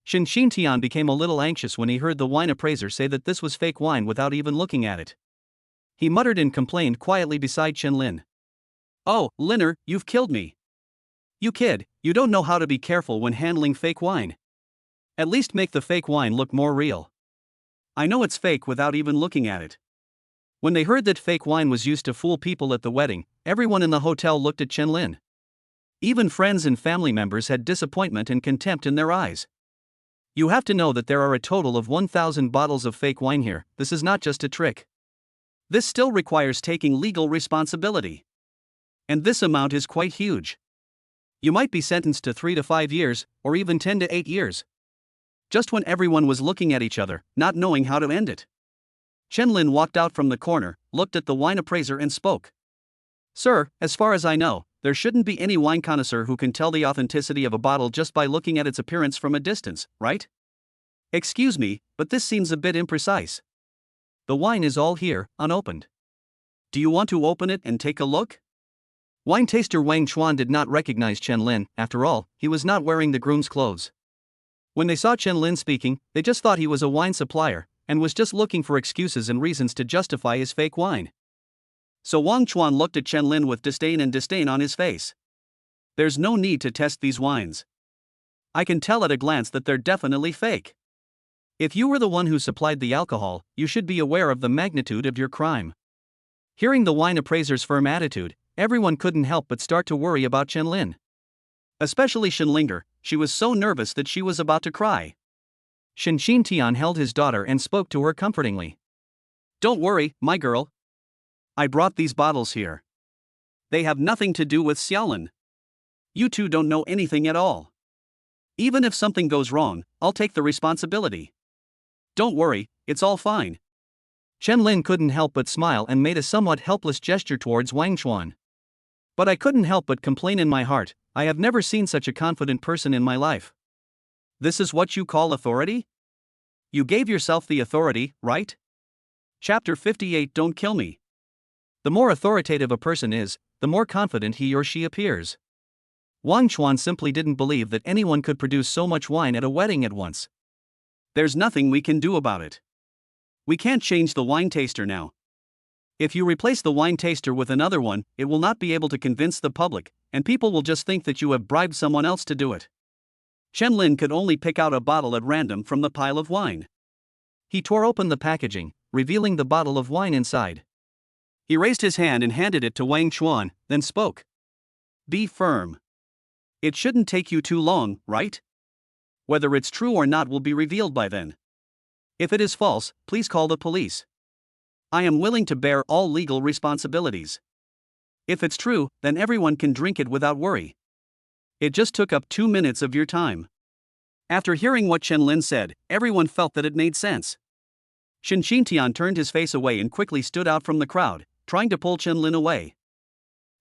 Shin Tian became a little anxious when he heard the wine appraiser say that this was fake wine without even looking at it. He muttered and complained quietly beside Chen Lin. "Oh, Linner, you've killed me. You kid, you don't know how to be careful when handling fake wine. At least make the fake wine look more real. I know it's fake without even looking at it." When they heard that fake wine was used to fool people at the wedding, everyone in the hotel looked at Chen Lin. Even friends and family members had disappointment and contempt in their eyes. You have to know that there are a total of 1,000 bottles of fake wine here. This is not just a trick. This still requires taking legal responsibility. And this amount is quite huge. You might be sentenced to 3 to 5 years, or even 10 to 8 years. Just when everyone was looking at each other, not knowing how to end it. Chen Lin walked out from the corner, looked at the wine appraiser and spoke. "Sir, as far as I know, there shouldn't be any wine connoisseur who can tell the authenticity of a bottle just by looking at its appearance from a distance, right? Excuse me, but this seems a bit imprecise. The wine is all here, unopened. Do you want to open it and take a look?" Wine taster Wang Chuan did not recognize Chen Lin. After all, he was not wearing the groom's clothes. When they saw Chen Lin speaking, they just thought he was a wine supplier, and was just looking for excuses and reasons to justify his fake wine. So Wang Chuan looked at Chen Lin with disdain on his face. "There's no need to test these wines. I can tell at a glance that they're definitely fake. If you were the one who supplied the alcohol, you should be aware of the magnitude of your crime." Hearing the wine appraiser's firm attitude, everyone couldn't help but start to worry about Chen Lin. Especially Shinlinger, she was so nervous that she was about to cry. Shin Tian held his daughter and spoke to her comfortingly. "Don't worry, my girl. I brought these bottles here. They have nothing to do with Xiaolin. You two don't know anything at all. Even if something goes wrong, I'll take the responsibility. Don't worry, it's all fine." Chen Lin couldn't help but smile and made a somewhat helpless gesture towards Wang Chuan. "But I couldn't help but complain in my heart, I have never seen such a confident person in my life. This is what you call authority? You gave yourself the authority, right? Chapter 58 Don't kill me. The more authoritative a person is, the more confident he or she appears. Wang Chuan simply didn't believe that anyone could produce so much wine at a wedding at once. "There's nothing we can do about it. We can't change the wine taster now. If you replace the wine taster with another one, it will not be able to convince the public, and people will just think that you have bribed someone else to do it." Chen Lin could only pick out a bottle at random from the pile of wine. He tore open the packaging, revealing the bottle of wine inside. He raised his hand and handed it to Wang Chuan, then spoke. "Be firm. It shouldn't take you too long, right? Whether it's true or not will be revealed by then. If it is false, please call the police. I am willing to bear all legal responsibilities. If it's true, then everyone can drink it without worry. It just took up 2 minutes of your time." After hearing what Chen Lin said, everyone felt that it made sense. Shin Tian turned his face away and quickly stood out from the crowd, trying to pull Chen Lin away.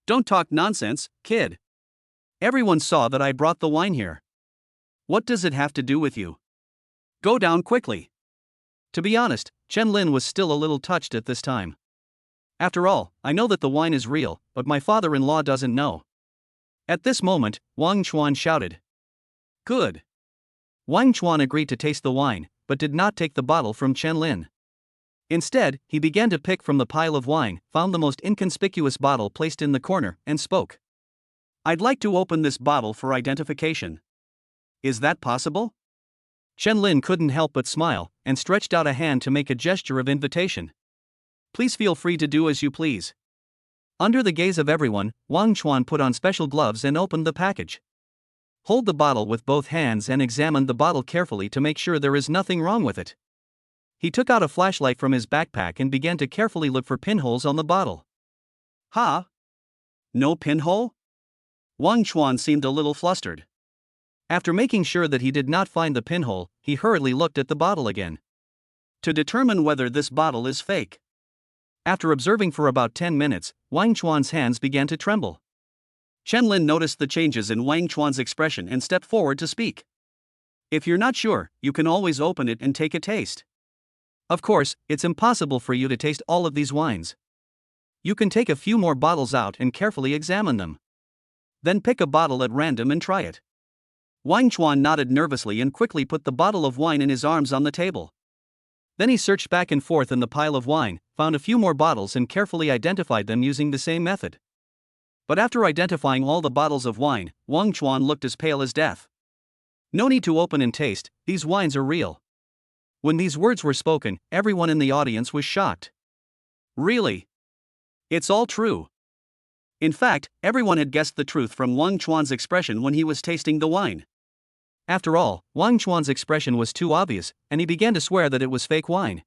"Don't talk nonsense, kid. Everyone saw that I brought the wine here. What does it have to do with you? Go down quickly." To be honest, Chen Lin was still a little touched at this time. "After all, I know that the wine is real, but my father-in-law doesn't know." At this moment, Wang Chuan shouted. "Good." Wang Chuan agreed to taste the wine, but did not take the bottle from Chen Lin. Instead, he began to pick from the pile of wine, found the most inconspicuous bottle placed in the corner, and spoke. "I'd like to open this bottle for identification. Is that possible?" Chen Lin couldn't help but smile, and stretched out a hand to make a gesture of invitation. "Please feel free to do as you please." Under the gaze of everyone, Wang Chuan put on special gloves and opened the package. Hold the bottle with both hands and examined the bottle carefully to make sure there is nothing wrong with it. He took out a flashlight from his backpack and began to carefully look for pinholes on the bottle. "Huh? No pinhole?" Wang Chuan seemed a little flustered. After making sure that he did not find the pinhole, he hurriedly looked at the bottle again. To determine whether this bottle is fake. After observing for about 10 minutes, Wang Chuan's hands began to tremble. Chen Lin noticed the changes in Wang Chuan's expression and stepped forward to speak. "If you're not sure, you can always open it and take a taste. Of course, it's impossible for you to taste all of these wines. You can take a few more bottles out and carefully examine them. Then pick a bottle at random and try it. Wang Chuan nodded nervously and quickly put the bottle of wine in his arms on the table. Then he searched back and forth in the pile of wine, found a few more bottles and carefully identified them using the same method. But after identifying all the bottles of wine, Wang Chuan looked as pale as death. No need to open and taste, these wines are real. When these words were spoken, everyone in the audience was shocked. Really? It's all true. In fact, everyone had guessed the truth from Wang Chuan's expression when he was tasting the wine. After all, Wang Chuan's expression was too obvious, and he began to swear that it was fake wine.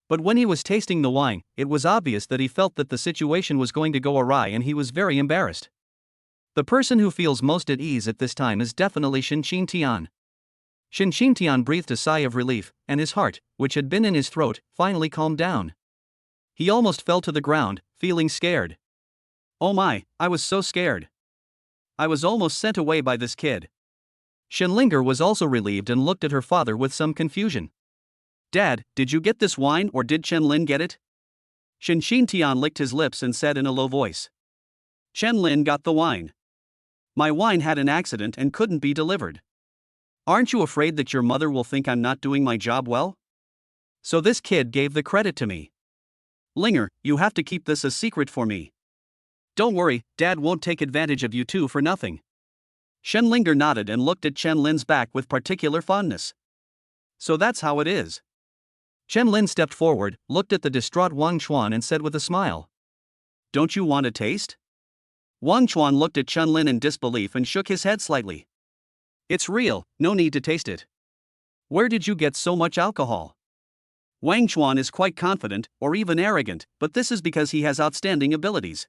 But when he was tasting the wine, it was obvious that he felt that the situation was going to go awry and he was very embarrassed. The person who feels most at ease at this time is definitely Shen Tian. Shen Tian breathed a sigh of relief, and his heart, which had been in his throat, finally calmed down. He almost fell to the ground, feeling scared. Oh my, I was so scared. I was almost sent away by this kid. Shenlinger was also relieved and looked at her father with some confusion. Dad, did you get this wine or did Chen-Lin get it? Shen Tian licked his lips and said in a low voice. Chen-Lin got the wine. My wine had an accident and couldn't be delivered. Aren't you afraid that your mother will think I'm not doing my job well? So this kid gave the credit to me. Linger, you have to keep this a secret for me. Don't worry, Dad won't take advantage of you two for nothing. Shenlinger nodded and looked at Chen-Lin's back with particular fondness. So that's how it is. Chen-Lin stepped forward, looked at the distraught Wang Chuan and said with a smile. Don't you want a taste? Wang Chuan looked at Chen-Lin in disbelief and shook his head slightly. It's real, no need to taste it. Where did you get so much alcohol? Wang Chuan is quite confident, or even arrogant, but this is because he has outstanding abilities.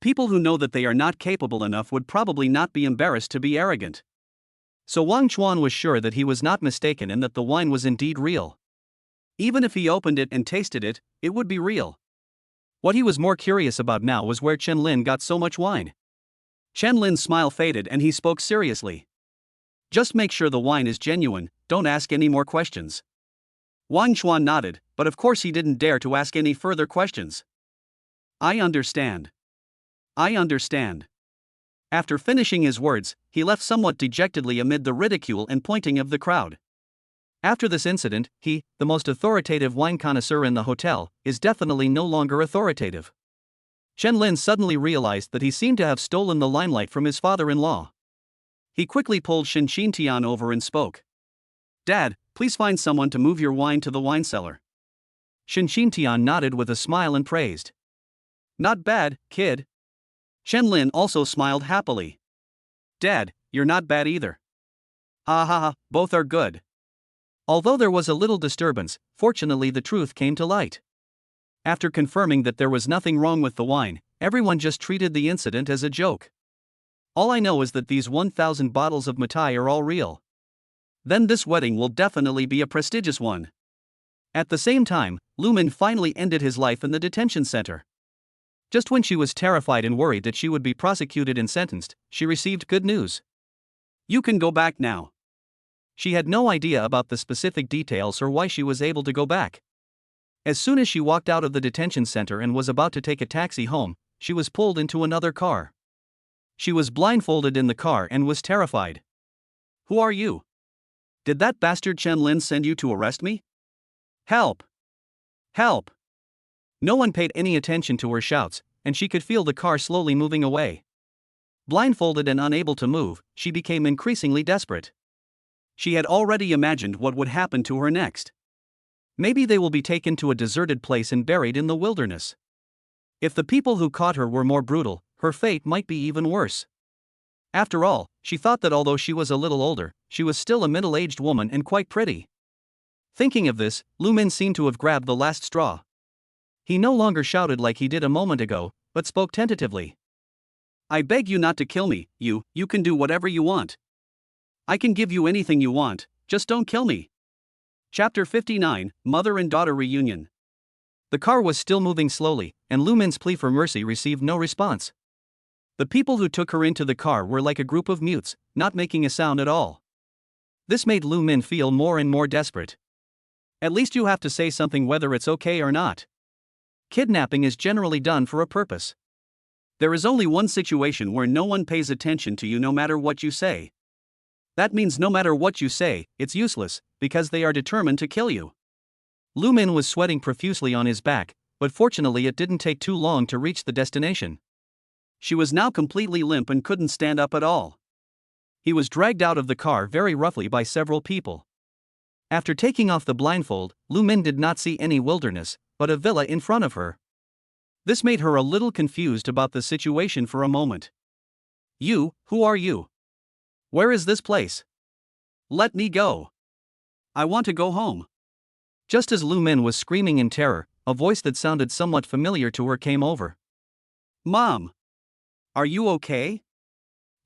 People who know that they are not capable enough would probably not be embarrassed to be arrogant. So Wang Chuan was sure that he was not mistaken and that the wine was indeed real. Even if he opened it and tasted it, it would be real. What he was more curious about now was where Chen-Lin got so much wine. Chen-Lin's smile faded and he spoke seriously. Just make sure the wine is genuine, don't ask any more questions. Wang Chuan nodded, but of course he didn't dare to ask any further questions. I understand. I understand. After finishing his words, he left somewhat dejectedly amid the ridicule and pointing of the crowd. After this incident, he, the most authoritative wine connoisseur in the hotel, is definitely no longer authoritative. Chen-Lin suddenly realized that he seemed to have stolen the limelight from his father-in-law. He quickly pulled Shen Tian over and spoke. Dad, please find someone to move your wine to the wine cellar. Shen Tian nodded with a smile and praised. Not bad, kid. Chen-Lin also smiled happily. Dad, you're not bad either. Ha ha ha, both are good. Although there was a little disturbance, fortunately the truth came to light. After confirming that there was nothing wrong with the wine, everyone just treated the incident as a joke. All I know is that these 1,000 bottles of mitai are all real. Then this wedding will definitely be a prestigious one. At the same time, Lumin finally ended his life in the detention center. Just when she was terrified and worried that she would be prosecuted and sentenced, she received good news. You can go back now. She had no idea about the specific details or why she was able to go back. As soon as she walked out of the detention center and was about to take a taxi home, she was pulled into another car. She was blindfolded in the car and was terrified. Who are you? Did that bastard Chen-Lin send you to arrest me? Help! Help! No one paid any attention to her shouts, and she could feel the car slowly moving away. Blindfolded and unable to move, she became increasingly desperate. She had already imagined what would happen to her next. Maybe they will be taken to a deserted place and buried in the wilderness. If the people who caught her were more brutal, her fate might be even worse. After all, she thought that although she was a little older, she was still a middle-aged woman and quite pretty. Thinking of this, Lumin seemed to have grabbed the last straw. He no longer shouted like he did a moment ago, but spoke tentatively. I beg you not to kill me, you can do whatever you want. I can give you anything you want, just don't kill me. Chapter 59, Mother and Daughter Reunion. The car was still moving slowly, and Lumin's plea for mercy received no response. The people who took her into the car were like a group of mutes, not making a sound at all. This made Lumin feel more and more desperate. At least you have to say something whether it's okay or not. Kidnapping is generally done for a purpose. There is only one situation where no one pays attention to you no matter what you say. That means no matter what you say, it's useless, because they are determined to kill you. Lu Min was sweating profusely on his back, but fortunately it didn't take too long to reach the destination. She was now completely limp and couldn't stand up at all. He was dragged out of the car very roughly by several people. After taking off the blindfold, Lu Min did not see any wilderness, but a villa in front of her. This made her a little confused about the situation for a moment. Who are you? Where is this place? Let me go. I want to go home. Just as Lu Min was screaming in terror, a voice that sounded somewhat familiar to her came over. Mom! Are you okay?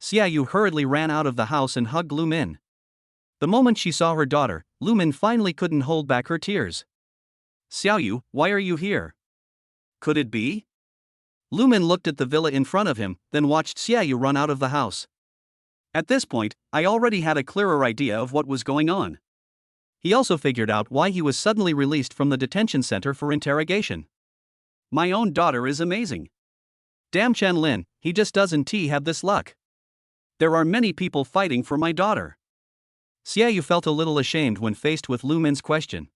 Xiaoyu hurriedly ran out of the house and hugged Lu Min. The moment she saw her daughter, Lu Min finally couldn't hold back her tears. Xiaoyu, why are you here? Could it be? Lu Min looked at the villa in front of him, then watched Xiaoyu run out of the house. At this point, I already had a clearer idea of what was going on. He also figured out why he was suddenly released from the detention center for interrogation. My own daughter is amazing. Damn Chen Lin, he just doesn't have this luck. There are many people fighting for my daughter. Xiaoyu felt a little ashamed when faced with Lu Min's question.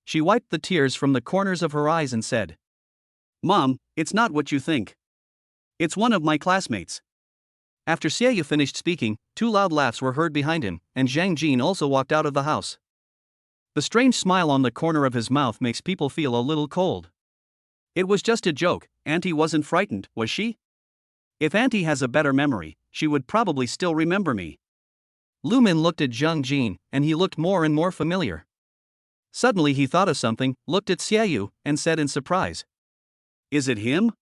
She wiped the tears from the corners of her eyes and said, Mom, it's not what you think. It's one of my classmates. After Xiaoyu finished speaking, two loud laughs were heard behind him, and Zhang Jin also walked out of the house. The strange smile on the corner of his mouth makes people feel a little cold. It was just a joke. Auntie wasn't frightened, was she? If Auntie has a better memory, she would probably still remember me. Lu Min looked at Zhang Jin, and he looked more and more familiar. Suddenly he thought of something, looked at Xiaoyu, and said in surprise. Is it him?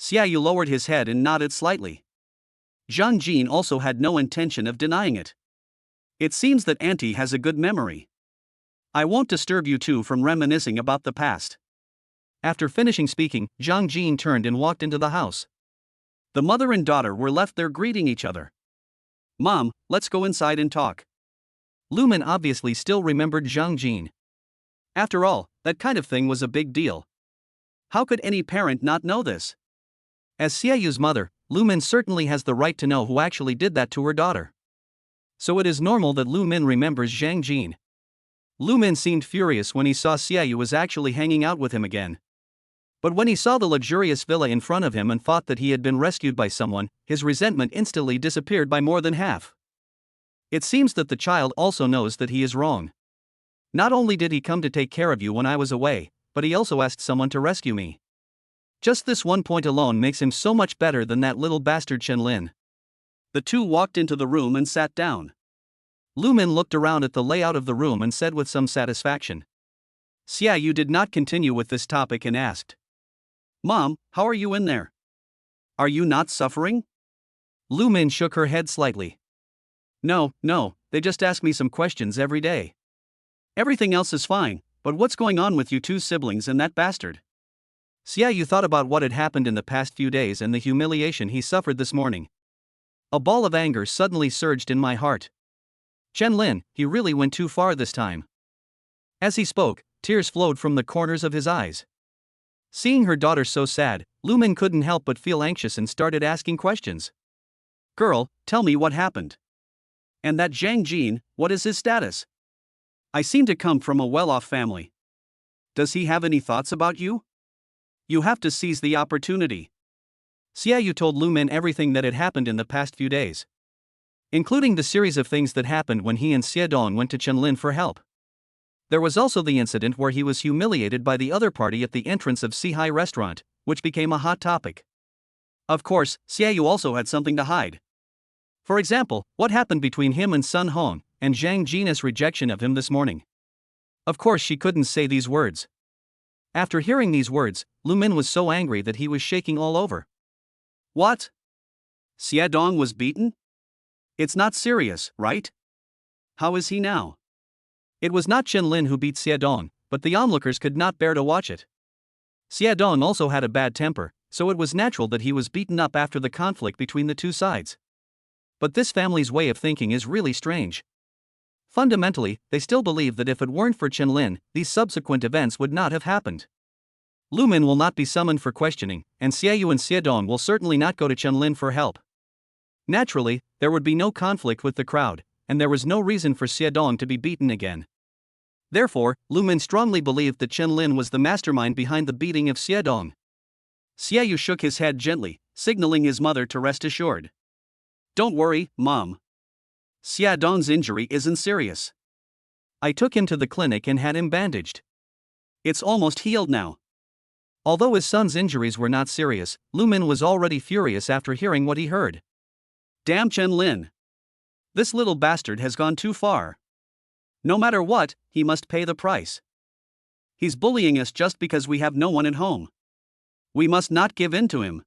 Xiaoyu lowered his head and nodded slightly. Zhang Jin also had no intention of denying it. It seems that Auntie has a good memory. I won't disturb you two from reminiscing about the past. After finishing speaking, Zhang Jin turned and walked into the house. The mother and daughter were left there greeting each other. Mom, let's go inside and talk. Lu Min obviously still remembered Zhang Jin. After all, that kind of thing was a big deal. How could any parent not know this? As Xiaoyu's mother, Lu Min certainly has the right to know who actually did that to her daughter. So it is normal that Lu Min remembers Zhang Jin. Lu Min seemed furious when he saw Xiaoyu was actually hanging out with him again. But when he saw the luxurious villa in front of him and thought that he had been rescued by someone, his resentment instantly disappeared by more than half. It seems that the child also knows that he is wrong. Not only did he come to take care of you when I was away, but he also asked someone to rescue me. Just this one point alone makes him so much better than that little bastard Chen Lin. The two walked into the room and sat down. Lu Min looked around at the layout of the room and said with some satisfaction. Xiaoyu did not continue with this topic and asked. Mom, how are you in there? Are you not suffering? Lu Min shook her head slightly. No, they just ask me some questions every day. Everything else is fine, but what's going on with you two siblings and that bastard? Xiaoyu thought about what had happened in the past few days and the humiliation he suffered this morning. A ball of anger suddenly surged in my heart. Chen Lin, he really went too far this time. As he spoke, tears flowed from the corners of his eyes. Seeing her daughter so sad, Lu Min couldn't help but feel anxious and started asking questions. Girl, tell me what happened. And that Zhang Jin, what is his status? I seem to come from a well-off family. Does he have any thoughts about you? You have to seize the opportunity. Xiaoyu told Lu Min everything that had happened in the past few days, including the series of things that happened when he and Xiedong went to Chen Lin for help. There was also the incident where he was humiliated by the other party at the entrance of Sihai restaurant, which became a hot topic. Of course, Xiaoyu also had something to hide. For example, what happened between him and Sun Hong, and Zhang Jin's rejection of him this morning. Of course she couldn't say these words. After hearing these words, Lu Min was so angry that he was shaking all over. What? Xiedong was beaten? It's not serious, right? How is he now? It was not Chen Lin who beat Xiedong, but the onlookers could not bear to watch it. Xiedong also had a bad temper, so it was natural that he was beaten up after the conflict between the two sides. But this family's way of thinking is really strange. Fundamentally, they still believe that if it weren't for Chen Lin, these subsequent events would not have happened. Lu Min will not be summoned for questioning, and Xiaoyu and Xiedong will certainly not go to Chen Lin for help. Naturally, there would be no conflict with the crowd, and there was no reason for Xiaodong to be beaten again. Therefore, Lu Min strongly believed that Chen Lin was the mastermind behind the beating of Xiaodong. Xiaoyu shook his head gently, signaling his mother to rest assured. Don't worry, Mom. Xiaodong's injury isn't serious. I took him to the clinic and had him bandaged. It's almost healed now. Although his son's injuries were not serious, Lu Min was already furious after hearing what he heard. Damn Chen Lin. This little bastard has gone too far. No matter what, he must pay the price. He's bullying us just because we have no one at home. We must not give in to him.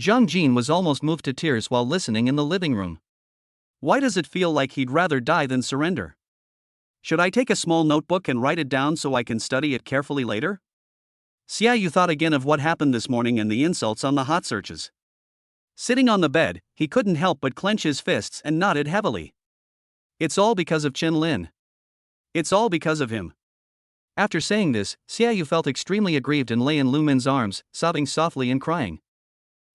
Zhang Jin was almost moved to tears while listening in the living room. Why does it feel like he'd rather die than surrender? Should I take a small notebook and write it down so I can study it carefully later? Xiaoyu thought again of what happened this morning and the insults on the hot searches. Sitting on the bed, he couldn't help but clench his fists and nodded heavily. It's all because of Chen Lin. It's all because of him. After saying this, Xiaoyu felt extremely aggrieved and lay in Lu Min's arms, sobbing softly and crying.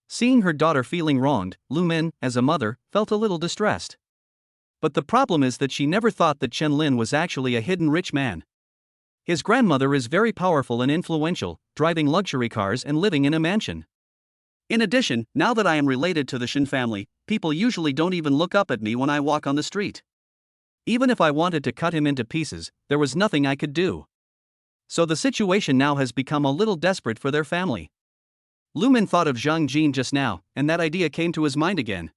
Seeing her daughter feeling wronged, Lu Min, as a mother, felt a little distressed. But the problem is that she never thought that Chen Lin was actually a hidden rich man. His grandmother is very powerful and influential, driving luxury cars and living in a mansion. In addition, now that I am related to the Shen family, people usually don't even look up at me when I walk on the street. Even if I wanted to cut him into pieces, there was nothing I could do. So the situation now has become a little desperate for their family. Lu Min thought of Zhang Jin just now, and that idea came to his mind again.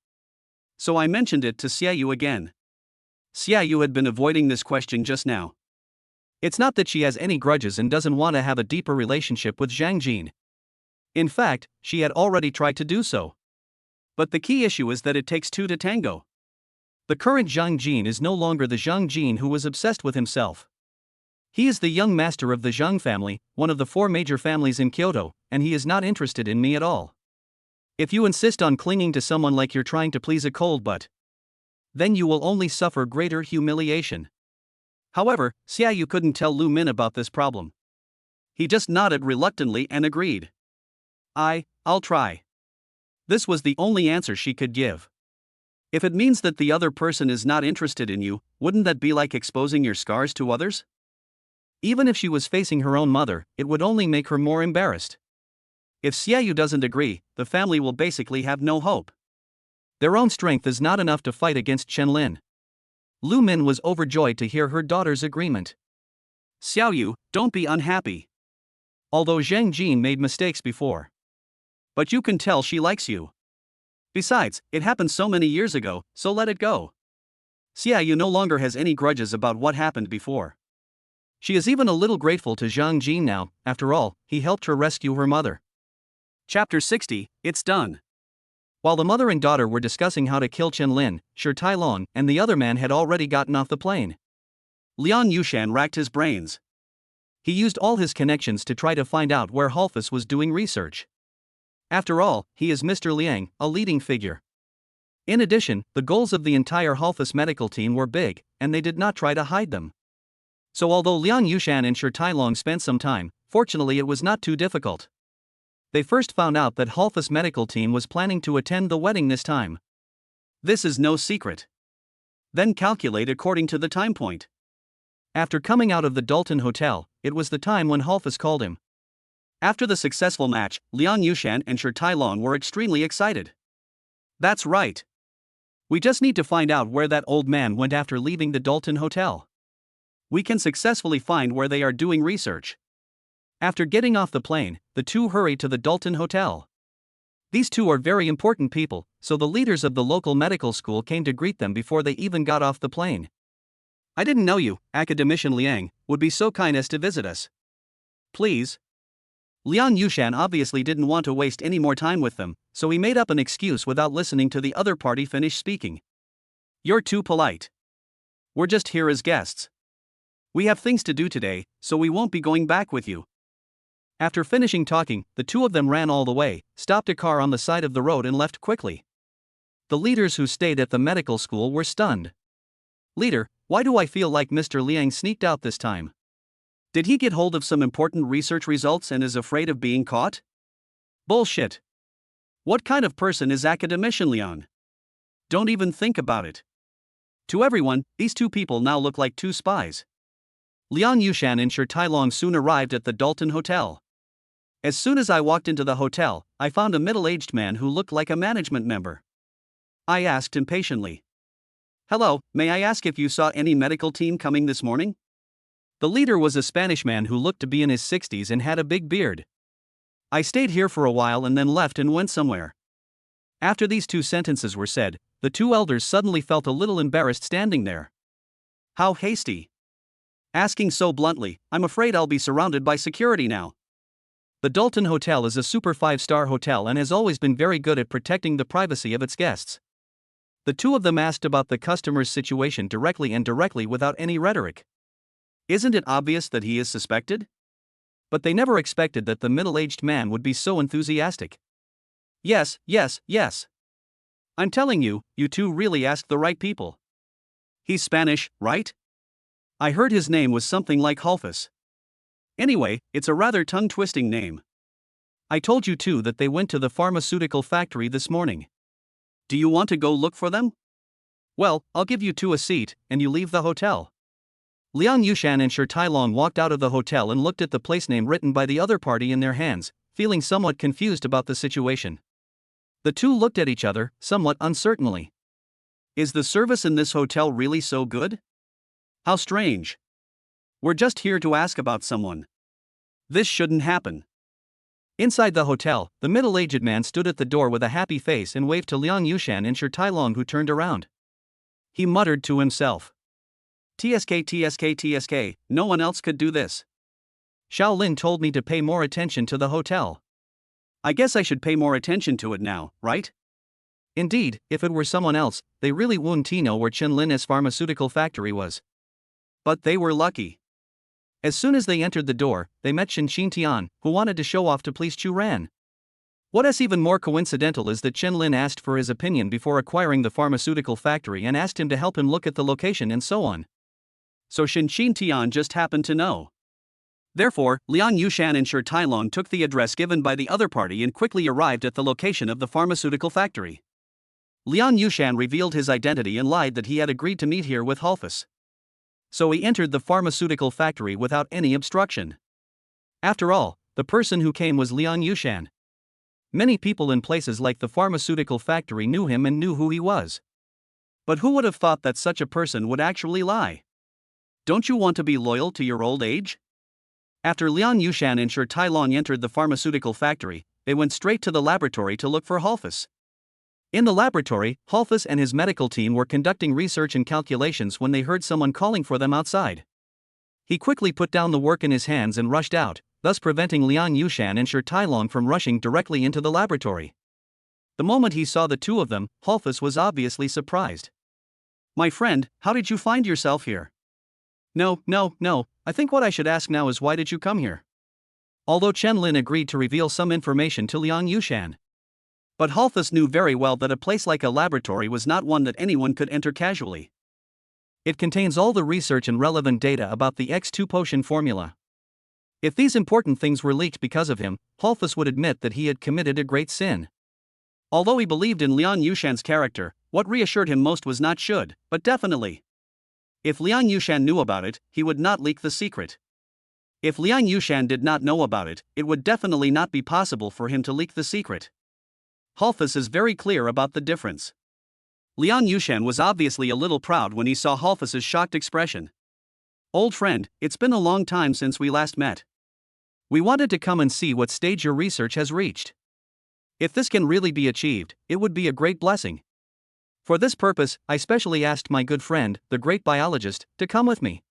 So I mentioned it to Xiaoyu again. Xiaoyu had been avoiding this question just now. It's not that she has any grudges and doesn't want to have a deeper relationship with Zhang Jin. In fact, she had already tried to do so. But the key issue is that it takes two to tango. The current Zhang Jin is no longer the Zhang Jin who was obsessed with himself. He is the young master of the Zhang family, one of the 4 major families in Kyoto, and he is not interested in me at all. If you insist on clinging to someone like you're trying to please a cold butt, then you will only suffer greater humiliation. However, Xiaoyu couldn't tell Lu Min about this problem. He just nodded reluctantly and agreed. I'll try. This was the only answer she could give. If it means that the other person is not interested in you, wouldn't that be like exposing your scars to others? Even if she was facing her own mother, it would only make her more embarrassed. If Xiaoyu doesn't agree, the family will basically have no hope. Their own strength is not enough to fight against Chen Lin. Lu Min was overjoyed to hear her daughter's agreement. Xiaoyu, don't be unhappy. Although Zhang Jin made mistakes before. But you can tell she likes you. Besides, it happened so many years ago, so let it go. Xiaoyu no longer has any grudges about what happened before. She is even a little grateful to Zhang Jin now. After all, he helped her rescue her mother. Chapter 60, It's Done. While the mother and daughter were discussing how to kill Chen Lin, Shi Tailong and the other man had already gotten off the plane. Liang Yushan racked his brains. He used all his connections to try to find out where Halfus was doing research. After all, he is Mr. Liang, a leading figure. In addition, the goals of the entire Halfus medical team were big, and they did not try to hide them. So although Liang Yushan and Shi Tailong spent some time, fortunately it was not too difficult. They first found out that Halfus medical team was planning to attend the wedding this time. This is no secret. Then calculate according to the time point. After coming out of the Dalton Hotel, it was the time when Halfus called him. After the successful match, Liang Yushan and Shi Tailong were extremely excited. That's right. We just need to find out where that old man went after leaving the Dalton Hotel. We can successfully find where they are doing research. After getting off the plane, the two hurried to the Dalton Hotel. These two are very important people, so the leaders of the local medical school came to greet them before they even got off the plane. I didn't know you, Academician Liang, would be so kind as to visit us. Please. Liang Yushan obviously didn't want to waste any more time with them, so he made up an excuse without listening to the other party finish speaking. You're too polite. We're just here as guests. We have things to do today, so we won't be going back with you. After finishing talking, the two of them ran all the way, stopped a car on the side of the road and left quickly. The leaders who stayed at the medical school were stunned. Leader, why do I feel like Mr. Liang sneaked out this time? Did he get hold of some important research results and is afraid of being caught? Bullshit. What kind of person is Academician Liang? Don't even think about it. To everyone, these two people now look like two spies. Liang Yushan and Shi Tailong soon arrived at the Dalton Hotel. As soon as I walked into the hotel, I found a middle-aged man who looked like a management member. I asked impatiently, "Hello, may I ask if you saw any medical team coming this morning?" The leader was a Spanish man who looked to be in his 60s and had a big beard. "I stayed here for a while and then left and went somewhere." After these two sentences were said, the two elders suddenly felt a little embarrassed standing there. How hasty. Asking so bluntly, I'm afraid I'll be surrounded by security now. The Dalton Hotel is a super 5-star hotel and has always been very good at protecting the privacy of its guests. The two of them asked about the customer's situation directly and directly without any rhetoric. Isn't it obvious that he is suspected? But they never expected that the middle-aged man would be so enthusiastic. Yes, yes, yes. I'm telling you, you two really asked the right people. He's Spanish, right? I heard his name was something like Holfus. Anyway, it's a rather tongue-twisting name. I told you too that they went to the pharmaceutical factory this morning. Do you want to go look for them? Well, I'll give you two a seat, and you leave the hotel. Liang Yushan and Shi Tailong walked out of the hotel and looked at the place name written by the other party in their hands, feeling somewhat confused about the situation. The two looked at each other, somewhat uncertainly. Is the service in this hotel really so good? How strange. We're just here to ask about someone. This shouldn't happen. Inside the hotel, the middle-aged man stood at the door with a happy face and waved to Liang Yushan and Shi Tailong, who turned around. He muttered to himself, "TSK, TSK, TSK, no one else could do this. Shaolin told me to pay more attention to the hotel. I guess I should pay more attention to it now, right?" Indeed, if it were someone else, they really wouldn't know where Chenlin's pharmaceutical factory was. But they were lucky. As soon as they entered the door, they met Shen Tian, who wanted to show off to please Chu Ran. What is even more coincidental is that Chenlin asked for his opinion before acquiring the pharmaceutical factory and asked him to help him look at the location and so on. So Shen Tian just happened to know. Therefore, Liang Yushan and Shi Tailong took the address given by the other party and quickly arrived at the location of the pharmaceutical factory. Liang Yushan revealed his identity and lied that he had agreed to meet here with Holfus. So he entered the pharmaceutical factory without any obstruction. After all, the person who came was Liang Yushan. Many people in places like the pharmaceutical factory knew him and knew who he was. But who would have thought that such a person would actually lie? Don't you want to be loyal to your old age? After Liang Yushan and Shi Tailong entered the pharmaceutical factory, they went straight to the laboratory to look for Holfus. In the laboratory, Holfus and his medical team were conducting research and calculations when they heard someone calling for them outside. He quickly put down the work in his hands and rushed out, thus preventing Liang Yushan and Shi Tailong from rushing directly into the laboratory. The moment he saw the two of them, Holfus was obviously surprised. "My friend, how did you find yourself here?" No, I think what I should ask now is why did you come here?" Although Chenlin agreed to reveal some information to Liang Yushan. But Holfus knew very well that a place like a laboratory was not one that anyone could enter casually. It contains all the research and relevant data about the X2 potion formula. If these important things were leaked because of him, Holfus would admit that he had committed a great sin. Although he believed in Liang Yushan's character, what reassured him most was not should, but definitely. If Liang Yushan knew about it, he would not leak the secret. If Liang Yushan did not know about it, it would definitely not be possible for him to leak the secret. Holfus is very clear about the difference. Liang Yushan was obviously a little proud when he saw Holfus's shocked expression. "Old friend, it's been a long time since we last met. We wanted to come and see what stage your research has reached. If this can really be achieved, it would be a great blessing. For this purpose, I specially asked my good friend, the great biologist, to come with me.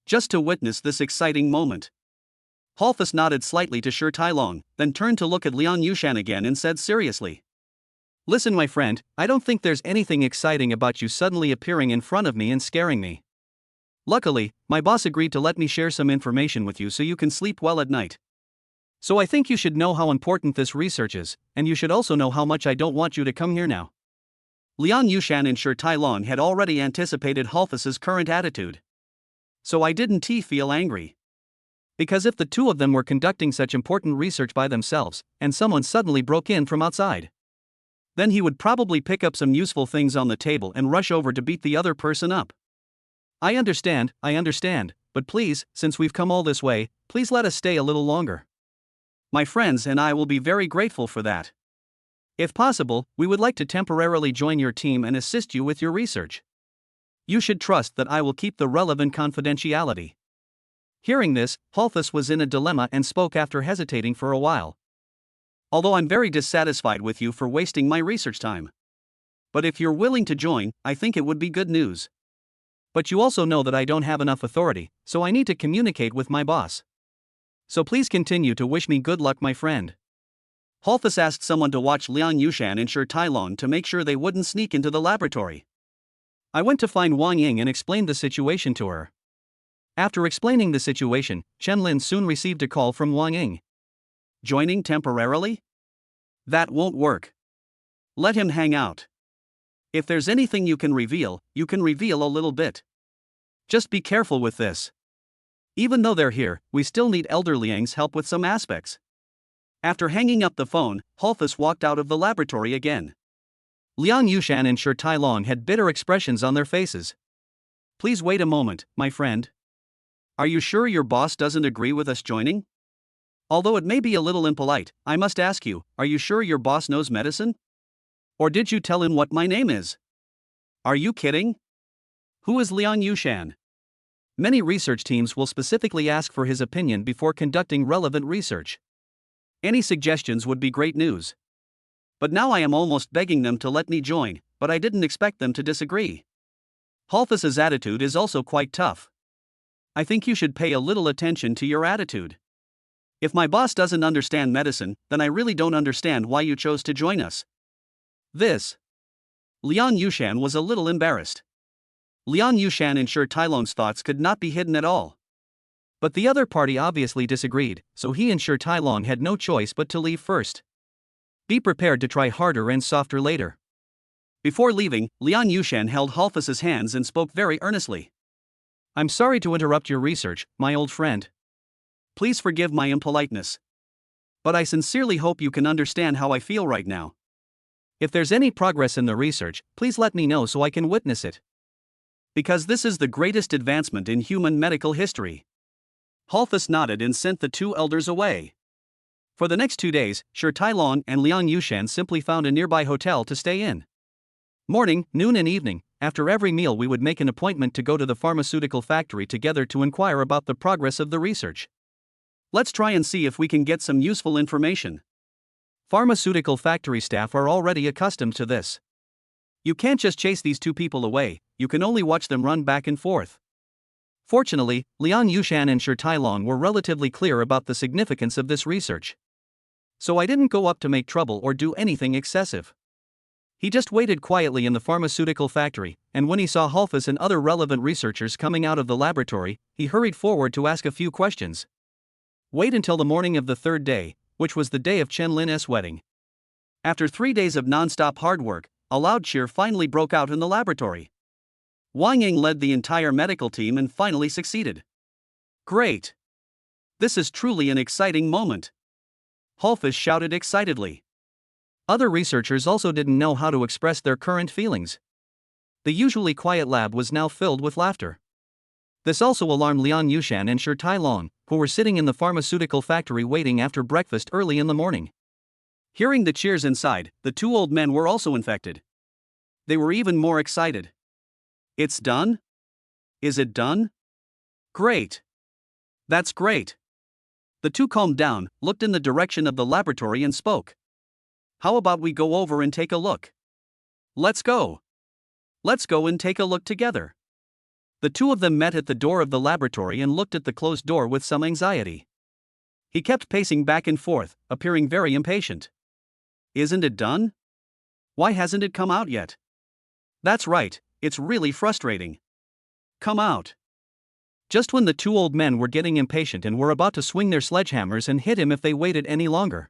Just to witness this exciting moment." Holfus nodded slightly to Shi Tailong, then turned to look at Liang Yushan again and said seriously, "Listen, my friend, I don't think there's anything exciting about you suddenly appearing in front of me and scaring me. Luckily, my boss agreed to let me share some information with you so you can sleep well at night. So I think you should know how important this research is, and you should also know how much I don't want you to come here now." Liang Yushan and Shi Tailong had already anticipated Holfus's current attitude. So I didn't feel angry. Because if the two of them were conducting such important research by themselves, and someone suddenly broke in from outside, Then he would probably pick up some useful things on the table and rush over to beat the other person up. I understand, but please, since we've come all this way, please let us stay a little longer. My friends and I will be very grateful for that. If possible, we would like to temporarily join your team and assist you with your research. You should trust that I will keep the relevant confidentiality. Hearing this, Holthus was in a dilemma and spoke after hesitating for a while. Although I'm very dissatisfied with you for wasting my research time. But if you're willing to join, I think it would be good news. But you also know that I don't have enough authority, so I need to communicate with my boss. So please continue to wish me good luck, my friend. Holthus asked someone to watch Liang Yushan and Shi Tailong to make sure they wouldn't sneak into the laboratory. I went to find Wang Ying and explained the situation to her. After explaining the situation, Chen Lin soon received a call from Wang Ying. Joining temporarily? That won't work. Let him hang out. If there's anything you can reveal a little bit. Just be careful with this. Even though they're here, we still need Elder Liang's help with some aspects. After hanging up the phone, Holthus walked out of the laboratory again. Liang Yushan and Shi Tailong had bitter expressions on their faces. Please wait a moment, my friend. Are you sure your boss doesn't agree with us joining? Although it may be a little impolite, I must ask you, are you sure your boss knows medicine? Or did you tell him what my name is? Are you kidding? Who is Liang Yushan? Many research teams will specifically ask for his opinion before conducting relevant research. Any suggestions would be great news. But now I am almost begging them to let me join, but I didn't expect them to disagree. Holthus's attitude is also quite tough. I think you should pay a little attention to your attitude. If my boss doesn't understand medicine, then I really don't understand why you chose to join us. Liang Yushan was a little embarrassed. Liang Yushan and Shi Tailong's thoughts could not be hidden at all. But the other party obviously disagreed, so he and Shi Tailong had no choice but to leave first. Be prepared to try harder and softer later. Before leaving, Liang Yushan held Holthus's hands and spoke very earnestly. I'm sorry to interrupt your research, my old friend. Please forgive my impoliteness. But I sincerely hope you can understand how I feel right now. If there's any progress in the research, please let me know so I can witness it. Because this is the greatest advancement in human medical history. Holthus nodded and sent the two elders away. For the next 2 days, Shi Tailong and Liang Yushan simply found a nearby hotel to stay in. Morning, noon and evening, after every meal we would make an appointment to go to the pharmaceutical factory together to inquire about the progress of the research. Let's try and see if we can get some useful information. Pharmaceutical factory staff are already accustomed to this. You can't just chase these two people away, you can only watch them run back and forth. Fortunately, Liang Yushan and Shi Tailong were relatively clear about the significance of this research. So I didn't go up to make trouble or do anything excessive. He just waited quietly in the pharmaceutical factory, and when he saw Holthus and other relevant researchers coming out of the laboratory, he hurried forward to ask a few questions. Wait until the morning of the third day, which was the day of Chen Lin's wedding. After 3 days of non-stop hard work, a loud cheer finally broke out in the laboratory. Wang Ying led the entire medical team and finally succeeded. Great! This is truly an exciting moment. Holthus shouted excitedly. Other researchers also didn't know how to express their current feelings. The usually quiet lab was now filled with laughter. This also alarmed Liang Yushan and Shi Tailong, who were sitting in the pharmaceutical factory waiting after breakfast early in the morning. Hearing the cheers inside, the two old men were also infected. They were even more excited. It's done? Is it done? Great! That's great! The two calmed down, looked in the direction of the laboratory and spoke. How about we go over and take a look? Let's go! Let's go and take a look together. The two of them met at the door of the laboratory and looked at the closed door with some anxiety. He kept pacing back and forth, appearing very impatient. Isn't it done? Why hasn't it come out yet? That's right, it's really frustrating. Come out. Just when the two old men were getting impatient and were about to swing their sledgehammers and hit him if they waited any longer.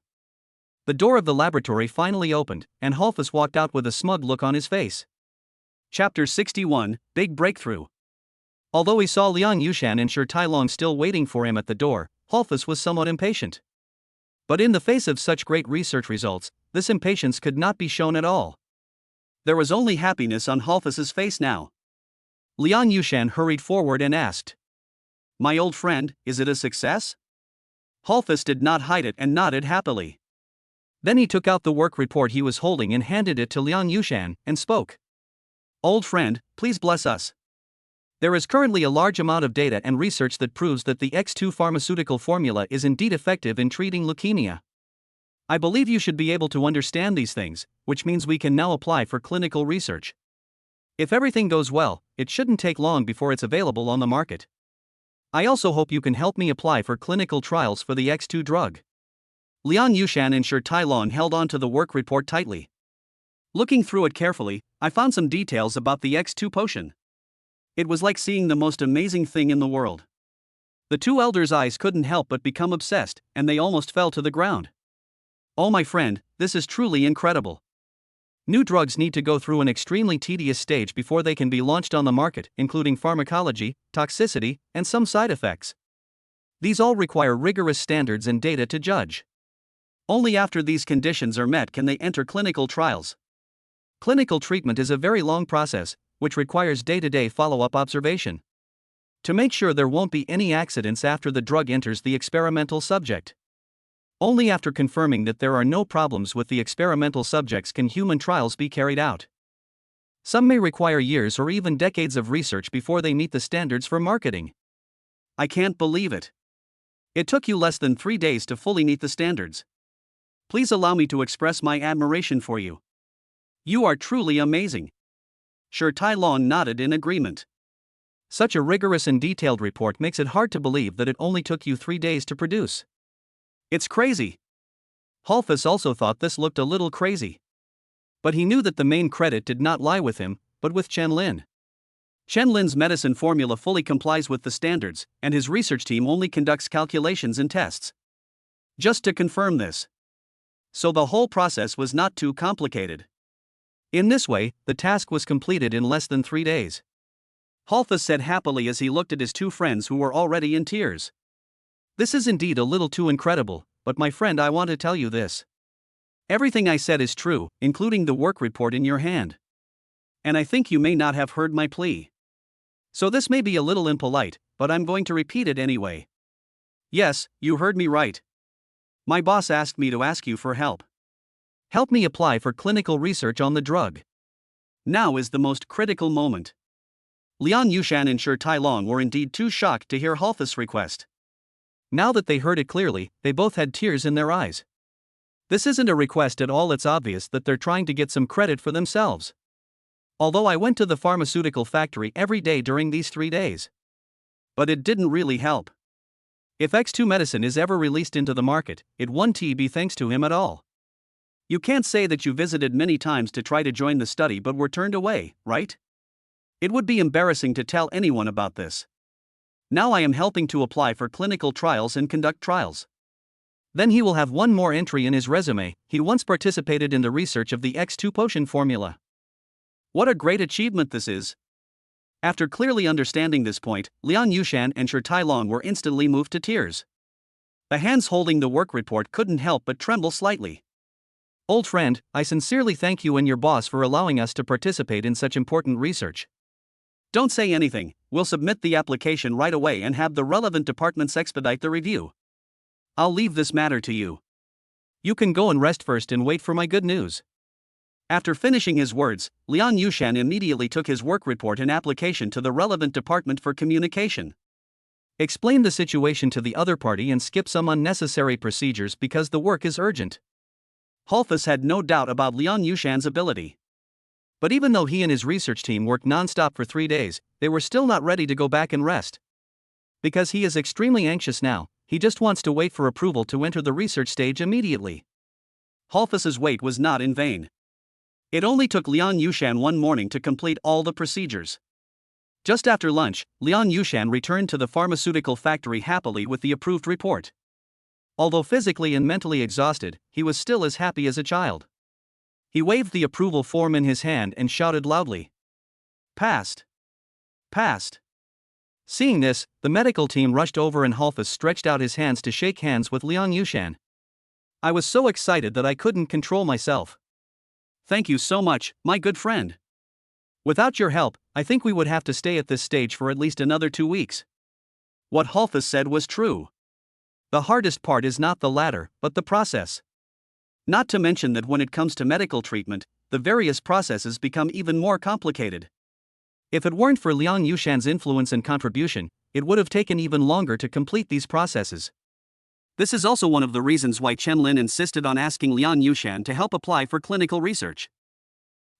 The door of the laboratory finally opened, and Holthus walked out with a smug look on his face. Chapter 61, Big Breakthrough. Although he saw Liang Yushan and Shi Tailong still waiting for him at the door, Holthus was somewhat impatient. But in the face of such great research results, this impatience could not be shown at all. There was only happiness on Halfus's face now. Liang Yushan hurried forward and asked, "My old friend, is it a success?" Halfus did not hide it and nodded happily. Then he took out the work report he was holding and handed it to Liang Yushan, and spoke. "Old friend, please bless us. There is currently a large amount of data and research that proves that the X2 pharmaceutical formula is indeed effective in treating leukemia. I believe you should be able to understand these things, which means we can now apply for clinical research. If everything goes well, it shouldn't take long before it's available on the market. I also hope you can help me apply for clinical trials for the X2 drug." Liang Yushan and Shi Tailong held on to the work report tightly. Looking through it carefully, I found some details about the X2 potion. It was like seeing the most amazing thing in the world. The two elders' eyes couldn't help but become obsessed, and they almost fell to the ground. "Oh my friend, this is truly incredible. New drugs need to go through an extremely tedious stage before they can be launched on the market, including pharmacology, toxicity, and some side effects. These all require rigorous standards and data to judge. Only after these conditions are met can they enter clinical trials. Clinical treatment is a very long process, which requires day-to-day follow-up observation to make sure there won't be any accidents after the drug enters the experimental subject. Only after confirming that there are no problems with the experimental subjects can human trials be carried out. Some may require years or even decades of research before they meet the standards for marketing. I can't believe it. It took you less than 3 days to fully meet the standards. Please allow me to express my admiration for you. You are truly amazing." Shi Tailong nodded in agreement. Such a rigorous and detailed report makes it hard to believe that it only took you 3 days to produce. It's crazy. Halfus also thought this looked a little crazy. But he knew that the main credit did not lie with him, but with Chen Lin. Chen Lin's medicine formula fully complies with the standards, and his research team only conducts calculations and tests. Just to confirm this. So the whole process was not too complicated. In this way, the task was completed in less than 3 days. Halfus said happily as he looked at his two friends who were already in tears. "This is indeed a little too incredible, but my friend, I want to tell you this. Everything I said is true, including the work report in your hand. And I think you may not have heard my plea. So this may be a little impolite, but I'm going to repeat it anyway. Yes, you heard me right. My boss asked me to ask you for help. Help me apply for clinical research on the drug. Now is the most critical moment." Liang Yushan and Shi Tailong were indeed too shocked to hear Halfus' request. Now that they heard it clearly, they both had tears in their eyes. This isn't a request at all, it's obvious that they're trying to get some credit for themselves. Although I went to the pharmaceutical factory every day during these 3 days. But it didn't really help. If X2 medicine is ever released into the market, it won't be thanks to him at all. You can't say that you visited many times to try to join the study but were turned away, right? It would be embarrassing to tell anyone about this. Now I am helping to apply for clinical trials and conduct trials. Then he will have one more entry in his resume: he once participated in the research of the X2 potion formula. What a great achievement this is! After clearly understanding this point, Liang Yushan and Shi Tailong were instantly moved to tears. The hands holding the work report couldn't help but tremble slightly. "Old friend, I sincerely thank you and your boss for allowing us to participate in such important research. Don't say anything, we'll submit the application right away and have the relevant departments expedite the review. I'll leave this matter to you. You can go and rest first and wait for my good news." After finishing his words, Liang Yushan immediately took his work report and application to the relevant department for communication. Explain the situation to the other party and skip some unnecessary procedures because the work is urgent. Halfus had no doubt about Liang Yushan's ability. But even though he and his research team worked non-stop for 3 days, they were still not ready to go back and rest. Because he is extremely anxious now, he just wants to wait for approval to enter the research stage immediately. Halfus's wait was not in vain. It only took Liang Yushan one morning to complete all the procedures. Just after lunch, Liang Yushan returned to the pharmaceutical factory happily with the approved report. Although physically and mentally exhausted, he was still as happy as a child. He waved the approval form in his hand and shouted loudly, "Passed! Passed!" Seeing this, the medical team rushed over and Halfus stretched out his hands to shake hands with Liang Yushan. I was so excited that I couldn't control myself. Thank you so much, my good friend. Without your help, I think we would have to stay at this stage for at least another 2 weeks. What Holfus said was true. The hardest part is not the latter, but the process. Not to mention that when it comes to medical treatment, the various processes become even more complicated. If it weren't for Liang Yushan's influence and contribution, it would have taken even longer to complete these processes. This is also one of the reasons why Chen Lin insisted on asking Liang Yushan to help apply for clinical research.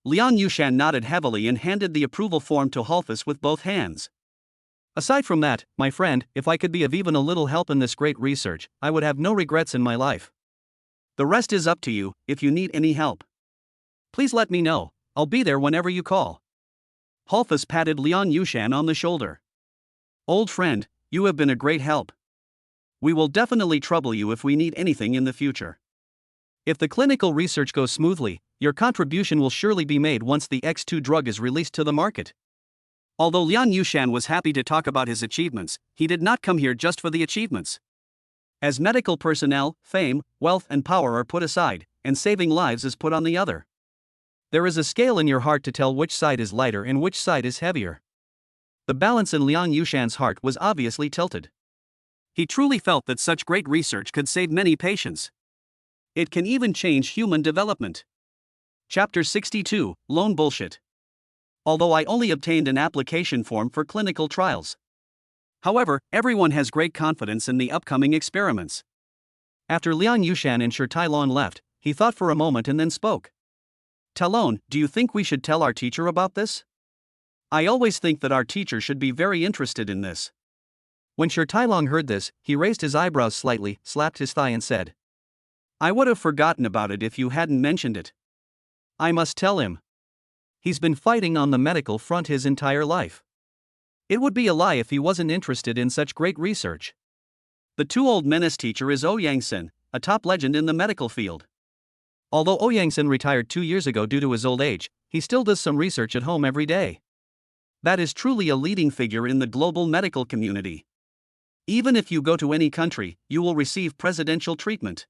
Liang Yushan nodded heavily and handed the approval form to Holfus with both hands. Aside from that, my friend, if I could be of even a little help in this great research, I would have no regrets in my life. The rest is up to you. If you need any help, please let me know. I'll be there whenever you call. Holfus patted Liang Yushan on the shoulder. Old friend, you have been a great help. We will definitely trouble you if we need anything in the future. If the clinical research goes smoothly, your contribution will surely be made once the X2 drug is released to the market. Although Liang Yushan was happy to talk about his achievements, he did not come here just for the achievements. As medical personnel, fame, wealth and power are put aside, and saving lives is put on the other. There is a scale in your heart to tell which side is lighter and which side is heavier. The balance in Liang Yushan's heart was obviously tilted. He truly felt that such great research could save many patients. It can even change human development. Chapter 62, Lone Bullshit. Although I only obtained an application form for clinical trials. However, everyone has great confidence in the upcoming experiments. After Liang Yushan and Shi Tailon left, he thought for a moment and then spoke. Talon, do you think we should tell our teacher about this? I always think that our teacher should be very interested in this. When Shi Tailong heard this, he raised his eyebrows slightly, slapped his thigh and said, I would have forgotten about it if you hadn't mentioned it. I must tell him. He's been fighting on the medical front his entire life. It would be a lie if he wasn't interested in such great research. The two old men's teacher is Ouyangsen, a top legend in the medical field. Although Ouyangsen retired 2 years ago due to his old age, he still does some research at home every day. That is truly a leading figure in the global medical community. Even if you go to any country, you will receive presidential treatment.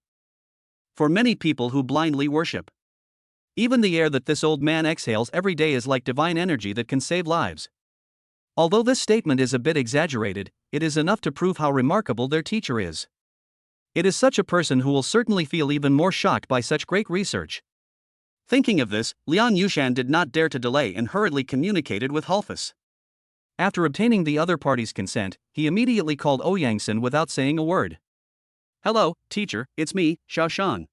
For many people who blindly worship. Even the air that this old man exhales every day is like divine energy that can save lives. Although this statement is a bit exaggerated, it is enough to prove how remarkable their teacher is. It is such a person who will certainly feel even more shocked by such great research. Thinking of this, Liang Yushan did not dare to delay and hurriedly communicated with Holfus. After obtaining the other party's consent, he immediately called Ouyangsen without saying a word. Hello, teacher, it's me, Xiaoshan.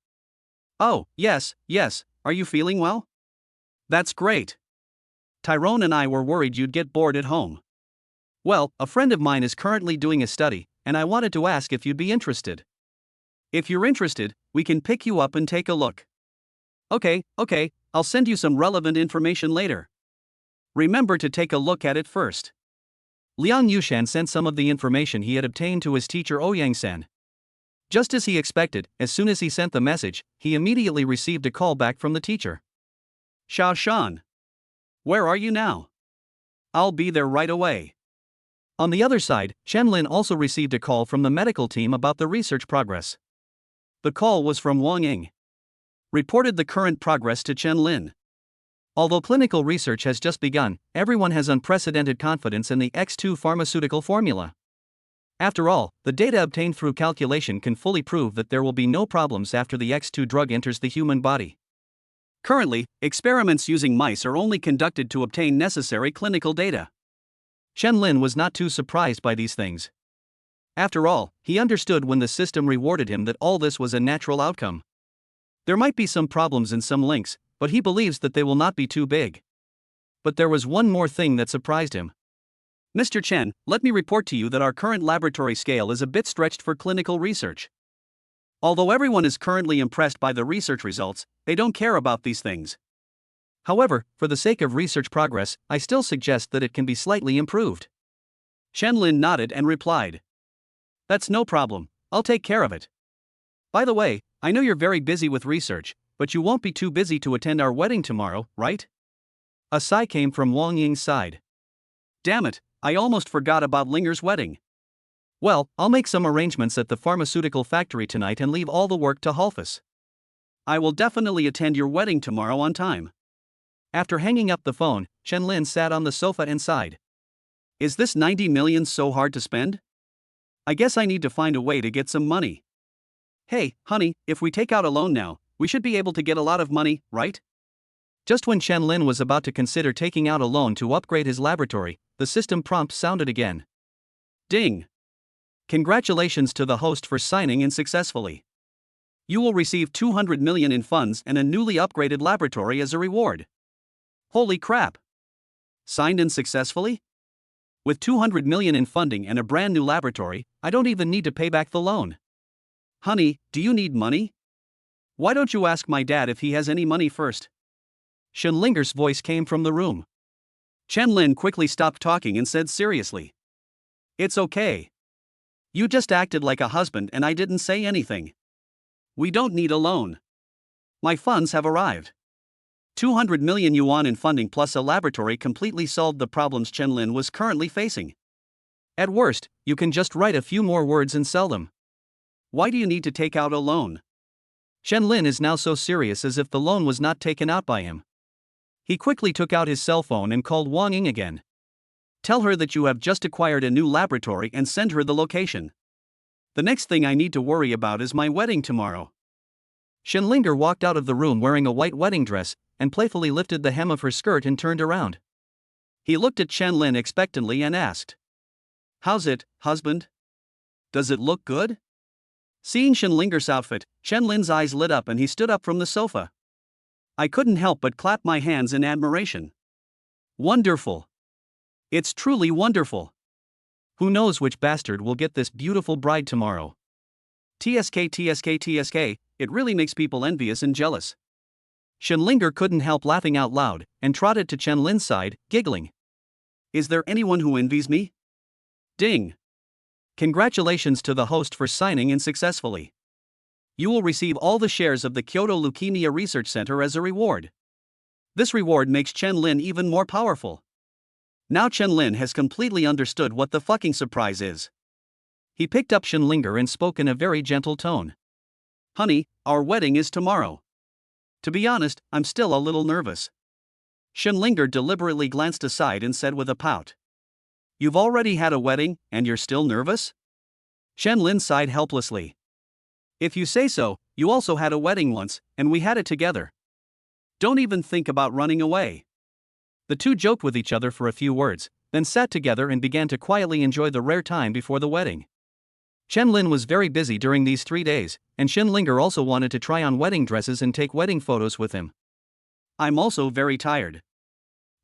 Oh, yes, are you feeling well? That's great. Tyrone and I were worried you'd get bored at home. Well, a friend of mine is currently doing a study, and I wanted to ask if you'd be interested. If you're interested, we can pick you up and take a look. Okay, I'll send you some relevant information later. Remember to take a look at it first. Liang Yushan sent some of the information he had obtained to his teacher Ouyangsen. Just as he expected, as soon as he sent the message, he immediately received a call back from the teacher. Xiaoshan. Where are you now? I'll be there right away. On the other side, Chen Lin also received a call from the medical team about the research progress. The call was from Wang Ying. Reported the current progress to Chen Lin. Although clinical research has just begun, everyone has unprecedented confidence in the X2 pharmaceutical formula. After all, the data obtained through calculation can fully prove that there will be no problems after the X2 drug enters the human body. Currently, experiments using mice are only conducted to obtain necessary clinical data. Chen Lin was not too surprised by these things. After all, he understood when the system rewarded him that all this was a natural outcome. There might be some problems in some links, but he believes that they will not be too big. But there was one more thing that surprised him. Mr. Chen, let me report to you that our current laboratory scale is a bit stretched for clinical research. Although everyone is currently impressed by the research results, they don't care about these things. However, for the sake of research progress, I still suggest that it can be slightly improved. Chen Lin nodded and replied. That's no problem, I'll take care of it. By the way, I know you're very busy with research, but you won't be too busy to attend our wedding tomorrow, right? A sigh came from Wang Ying's side. Damn it, I almost forgot about Linger's wedding. Well, I'll make some arrangements at the pharmaceutical factory tonight and leave all the work to Halfus. I will definitely attend your wedding tomorrow on time. After hanging up the phone, Chen-Lin sat on the sofa and sighed. Is this 90 million so hard to spend? I guess I need to find a way to get some money. Hey, honey, if we take out a loan now, we should be able to get a lot of money, right? Just when Chen-Lin was about to consider taking out a loan to upgrade his laboratory, the system prompt sounded again. Ding! Congratulations to the host for signing in successfully. You will receive 200 million in funds and a newly upgraded laboratory as a reward. Holy crap! Signed in successfully? With 200 million in funding and a brand new laboratory, I don't even need to pay back the loan. Honey, do you need money? Why don't you ask my dad if he has any money first? Shenlinger's voice came from the room. Chen-Lin quickly stopped talking and said seriously. It's okay. You just acted like a husband and I didn't say anything. We don't need a loan. My funds have arrived. 200 million yuan in funding plus a laboratory completely solved the problems Chen-Lin was currently facing. At worst, you can just write a few more words and sell them. Why do you need to take out a loan? Chen-Lin is now so serious as if the loan was not taken out by him. He quickly took out his cell phone and called Wang Ying again. Tell her that you have just acquired a new laboratory and send her the location. The next thing I need to worry about is my wedding tomorrow. Shenlinger walked out of the room wearing a white wedding dress and playfully lifted the hem of her skirt and turned around. He looked at Chen-Lin expectantly and asked, How's it, husband? Does it look good? Seeing Shenlinger's outfit, Chen-Lin's eyes lit up and he stood up from the sofa. I couldn't help but clap my hands in admiration. Wonderful. It's truly wonderful. Who knows which bastard will get this beautiful bride tomorrow? TSK, it really makes people envious and jealous. Shenlinger couldn't help laughing out loud and trotted to Chen-Lin's side, giggling. Is there anyone who envies me? Ding! Congratulations to the host for signing in successfully. You will receive all the shares of the Kyoto Leukemia Research Center as a reward. This reward makes Chen-Lin even more powerful. Now Chen-Lin has completely understood what the fucking surprise is. He picked up Shenlinger and spoke in a very gentle tone. Honey, our wedding is tomorrow. To be honest, I'm still a little nervous. Shenlinger deliberately glanced aside and said with a pout. You've already had a wedding, and you're still nervous? Chen-Lin sighed helplessly. If you say so, you also had a wedding once, and we had it together. Don't even think about running away. The two joked with each other for a few words, then sat together and began to quietly enjoy the rare time before the wedding. Chen-Lin was very busy during these 3 days, and Shenlinger also wanted to try on wedding dresses and take wedding photos with him. I'm also very tired.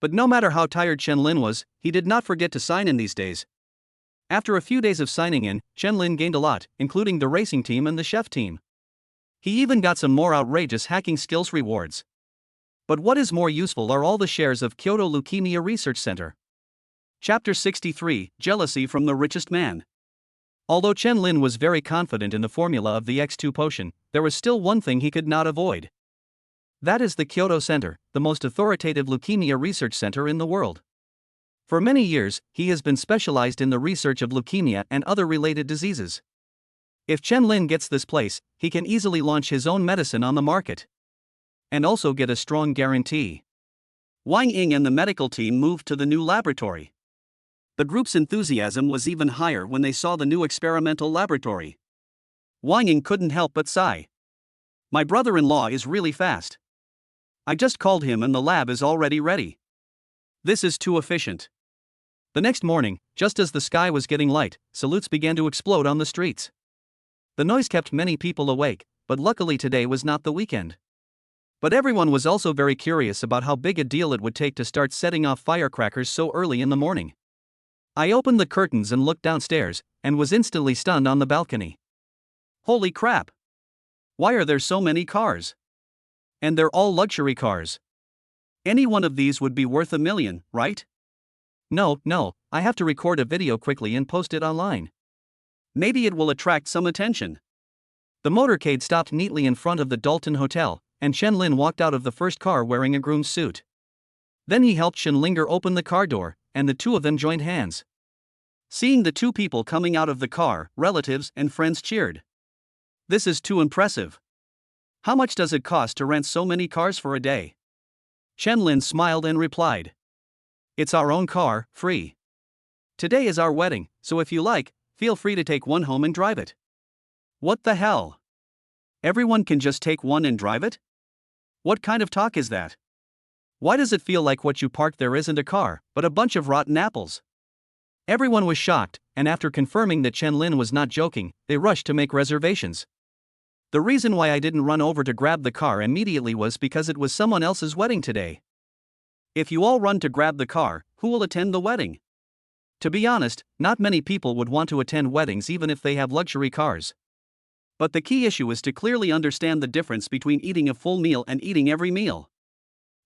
But no matter how tired Chen-Lin was, he did not forget to sign in these days. After a few days of signing in, Chen-Lin gained a lot, including the racing team and the chef team. He even got some more outrageous hacking skills rewards. But what is more useful are all the shares of Kyoto Leukemia Research Center. Chapter 63, Jealousy from the Richest Man. Although Chen-Lin was very confident in the formula of the X2 potion, there was still one thing he could not avoid. That is the Kyoto Center, the most authoritative leukemia research center in the world. For many years, he has been specialized in the research of leukemia and other related diseases. If Chen-Lin gets this place, he can easily launch his own medicine on the market. And also get a strong guarantee. Wang Ying and the medical team moved to the new laboratory. The group's enthusiasm was even higher when they saw the new experimental laboratory. Wang Ying couldn't help but sigh. My brother-in-law is really fast. I just called him and the lab is already ready. This is too efficient. The next morning, just as the sky was getting light, salutes began to explode on the streets. The noise kept many people awake, but luckily today was not the weekend. But everyone was also very curious about how big a deal it would take to start setting off firecrackers so early in the morning. I opened the curtains and looked downstairs, and was instantly stunned on the balcony. Holy crap! Why are there so many cars? And they're all luxury cars. Any one of these would be worth $1 million, right? No, I have to record a video quickly and post it online. Maybe it will attract some attention. The motorcade stopped neatly in front of the Dalton Hotel, and Chen-Lin walked out of the first car wearing a groom's suit. Then he helped Shenlinger open the car door, and the two of them joined hands. Seeing the two people coming out of the car, relatives and friends cheered. This is too impressive. How much does it cost to rent so many cars for a day? Chen-Lin smiled and replied. It's our own car, free. Today is our wedding, so if you like, feel free to take one home and drive it. What the hell? Everyone can just take one and drive it? What kind of talk is that? Why does it feel like what you parked there isn't a car, but a bunch of rotten apples? Everyone was shocked, and after confirming that Chen-Lin was not joking, they rushed to make reservations. The reason why I didn't run over to grab the car immediately was because it was someone else's wedding today. If you all run to grab the car, who will attend the wedding? To be honest, not many people would want to attend weddings even if they have luxury cars. But the key issue is to clearly understand the difference between eating a full meal and eating every meal.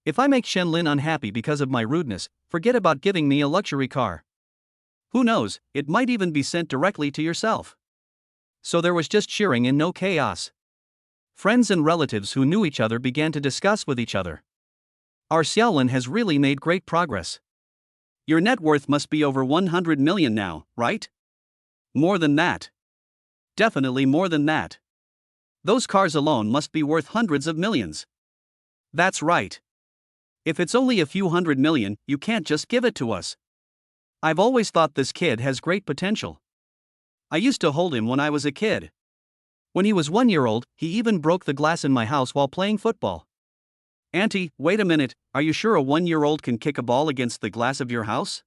If I make Chen-Lin unhappy because of my rudeness, forget about giving me a luxury car. Who knows, it might even be sent directly to yourself. So there was just cheering and no chaos. Friends and relatives who knew each other began to discuss with each other. Our Xiaolin has really made great progress. Your net worth must be over 100 million now, right? More than that. Definitely more than that. Those cars alone must be worth hundreds of millions. That's right. If it's only a few 100 million, you can't just give it to us. I've always thought this kid has great potential. I used to hold him when I was a kid. When he was 1 year old, he even broke the glass in my house while playing football. Auntie, wait a minute, are you sure a 1-year-old can kick a ball against the glass of your house?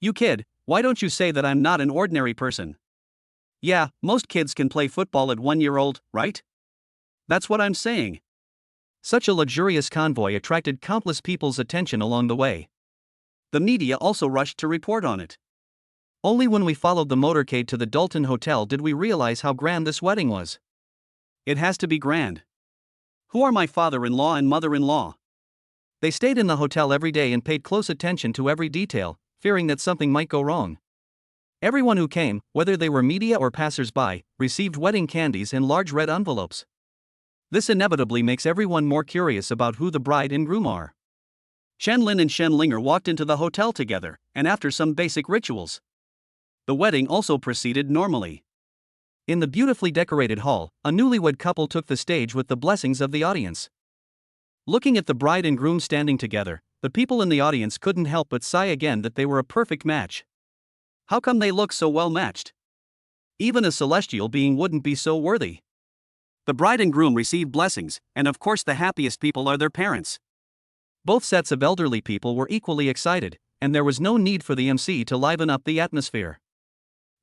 You kid, why don't you say that I'm not an ordinary person? Yeah, most kids can play football at 1 year old, right? That's what I'm saying. Such a luxurious convoy attracted countless people's attention along the way. The media also rushed to report on it. Only when we followed the motorcade to the Dalton Hotel did we realize how grand this wedding was. It has to be grand. Who are my father-in-law and mother-in-law? They stayed in the hotel every day and paid close attention to every detail, fearing that something might go wrong. Everyone who came, whether they were media or passers-by, received wedding candies in large red envelopes. This inevitably makes everyone more curious about who the bride and groom are. Chen-Lin and Shen-Linger walked into the hotel together, and after some basic rituals, the wedding also proceeded normally. In the beautifully decorated hall, a newlywed couple took the stage with the blessings of the audience. Looking at the bride and groom standing together, the people in the audience couldn't help but sigh again that they were a perfect match. How come they look so well matched? Even a celestial being wouldn't be so worthy. The bride and groom received blessings, and of course the happiest people are their parents. Both sets of elderly people were equally excited, and there was no need for the MC to liven up the atmosphere.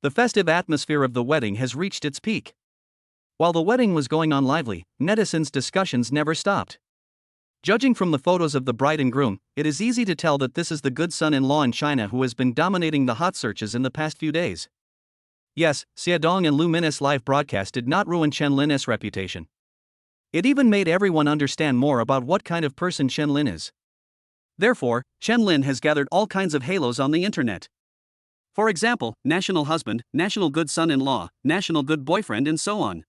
The festive atmosphere of the wedding has reached its peak. While the wedding was going on lively, netizens' discussions never stopped. Judging from the photos of the bride and groom, it is easy to tell that this is the good son-in-law in China who has been dominating the hot searches in the past few days. Yes, Xiaodong and Luminous live broadcast did not ruin Chen-Lin's reputation. It even made everyone understand more about what kind of person Chen-Lin is. Therefore, Chen-Lin has gathered all kinds of halos on the internet. For example, national husband, national good son-in-law, national good boyfriend and so on.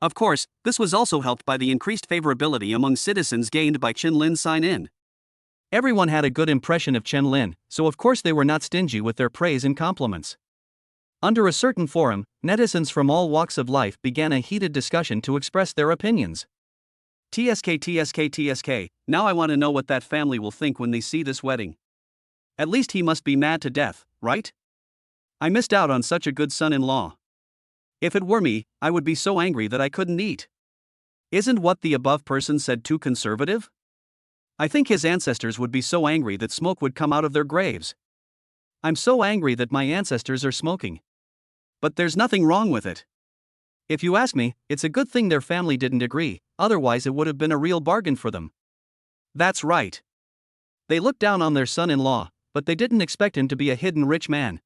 Of course, this was also helped by the increased favorability among citizens gained by Chen-Lin's sign-in. Everyone had a good impression of Chen-Lin, so of course they were not stingy with their praise and compliments. Under a certain forum, netizens from all walks of life began a heated discussion to express their opinions. TSK, now I want to know what that family will think when they see this wedding. At least he must be mad to death, right? I missed out on such a good son-in-law. If it were me, I would be so angry that I couldn't eat. Isn't what the above person said too conservative? I think his ancestors would be so angry that smoke would come out of their graves. I'm so angry that my ancestors are smoking. But there's nothing wrong with it. If you ask me, it's a good thing their family didn't agree, otherwise it would have been a real bargain for them. That's right. They looked down on their son-in-law, but they didn't expect him to be a hidden rich man.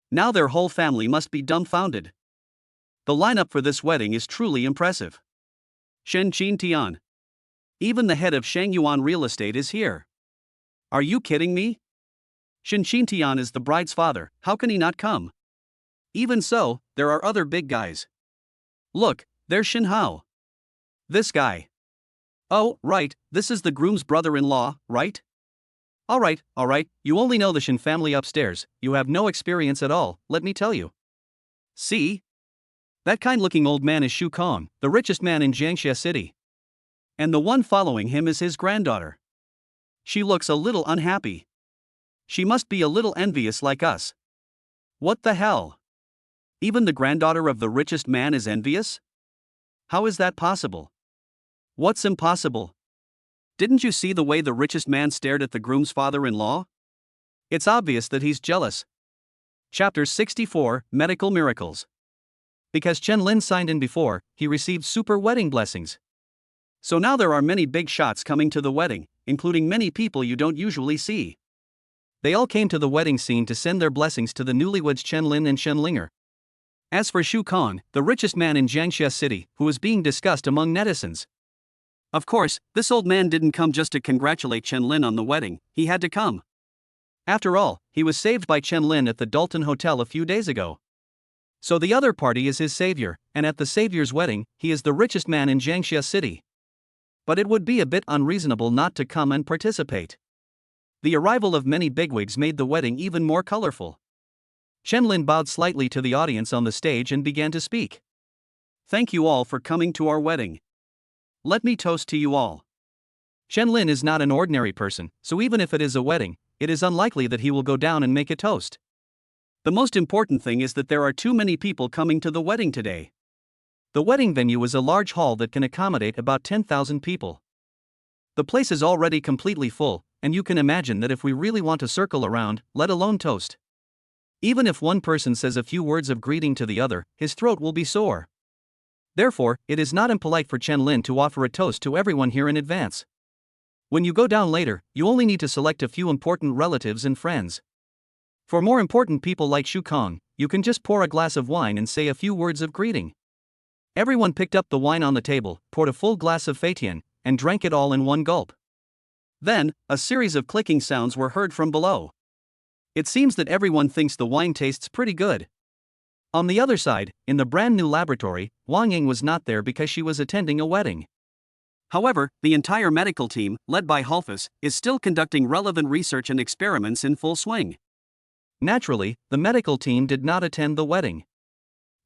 Now their whole family must be dumbfounded. The lineup for this wedding is truly impressive. Shen Qintian. Even the head of Shangyuan Real Estate is here. Are you kidding me? Shen Qintian is the bride's father, how can he not come? Even so, there are other big guys. Look, there's Shen Hao. This guy. Oh, right, this is the groom's brother-in-law, right? Alright, you only know the Shin family upstairs, you have no experience at all, let me tell you. See? That kind-looking old man is Shu Kong, the richest man in Jiangxia City. And the one following him is his granddaughter. She looks a little unhappy. She must be a little envious like us. What the hell? Even the granddaughter of the richest man is envious? How is that possible? What's impossible? Didn't you see the way the richest man stared at the groom's father-in-law? It's obvious that he's jealous. Chapter 64, Medical Miracles. Because Chen Lin signed in before, he received super wedding blessings. So now there are many big shots coming to the wedding, including many people you don't usually see. They all came to the wedding scene to send their blessings to the newlyweds Chen Lin and Shen Linger. As for Shu Kong, the richest man in Jiangxia City, who was being discussed among netizens. Of course, this old man didn't come just to congratulate Chen Lin on the wedding, he had to come. After all, he was saved by Chen Lin at the Dalton Hotel a few days ago. So the other party is his savior, and at the savior's wedding, he is the richest man in Jiangxia City. But it would be a bit unreasonable not to come and participate. The arrival of many bigwigs made the wedding even more colorful. Chen Lin bowed slightly to the audience on the stage and began to speak. Thank you all for coming to our wedding. Let me toast to you all. Chen Lin is not an ordinary person, so even if it is a wedding, it is unlikely that he will go down and make a toast. The most important thing is that there are too many people coming to the wedding today. The wedding venue is a large hall that can accommodate about 10,000 people. The place is already completely full, and you can imagine that if we really want to circle around, let alone toast. Even if one person says a few words of greeting to the other, his throat will be sore. Therefore, it is not impolite for Chen Lin to offer a toast to everyone here in advance. When you go down later, you only need to select a few important relatives and friends. For more important people like Shu Kong, you can just pour a glass of wine and say a few words of greeting. Everyone picked up the wine on the table, poured a full glass of Feitian, and drank it all in one gulp. Then, a series of clicking sounds were heard from below. It seems that everyone thinks the wine tastes pretty good. On the other side, in the brand new laboratory, Wang Ying was not there because she was attending a wedding. However, the entire medical team, led by Halfus, is still conducting relevant research and experiments in full swing. Naturally, the medical team did not attend the wedding.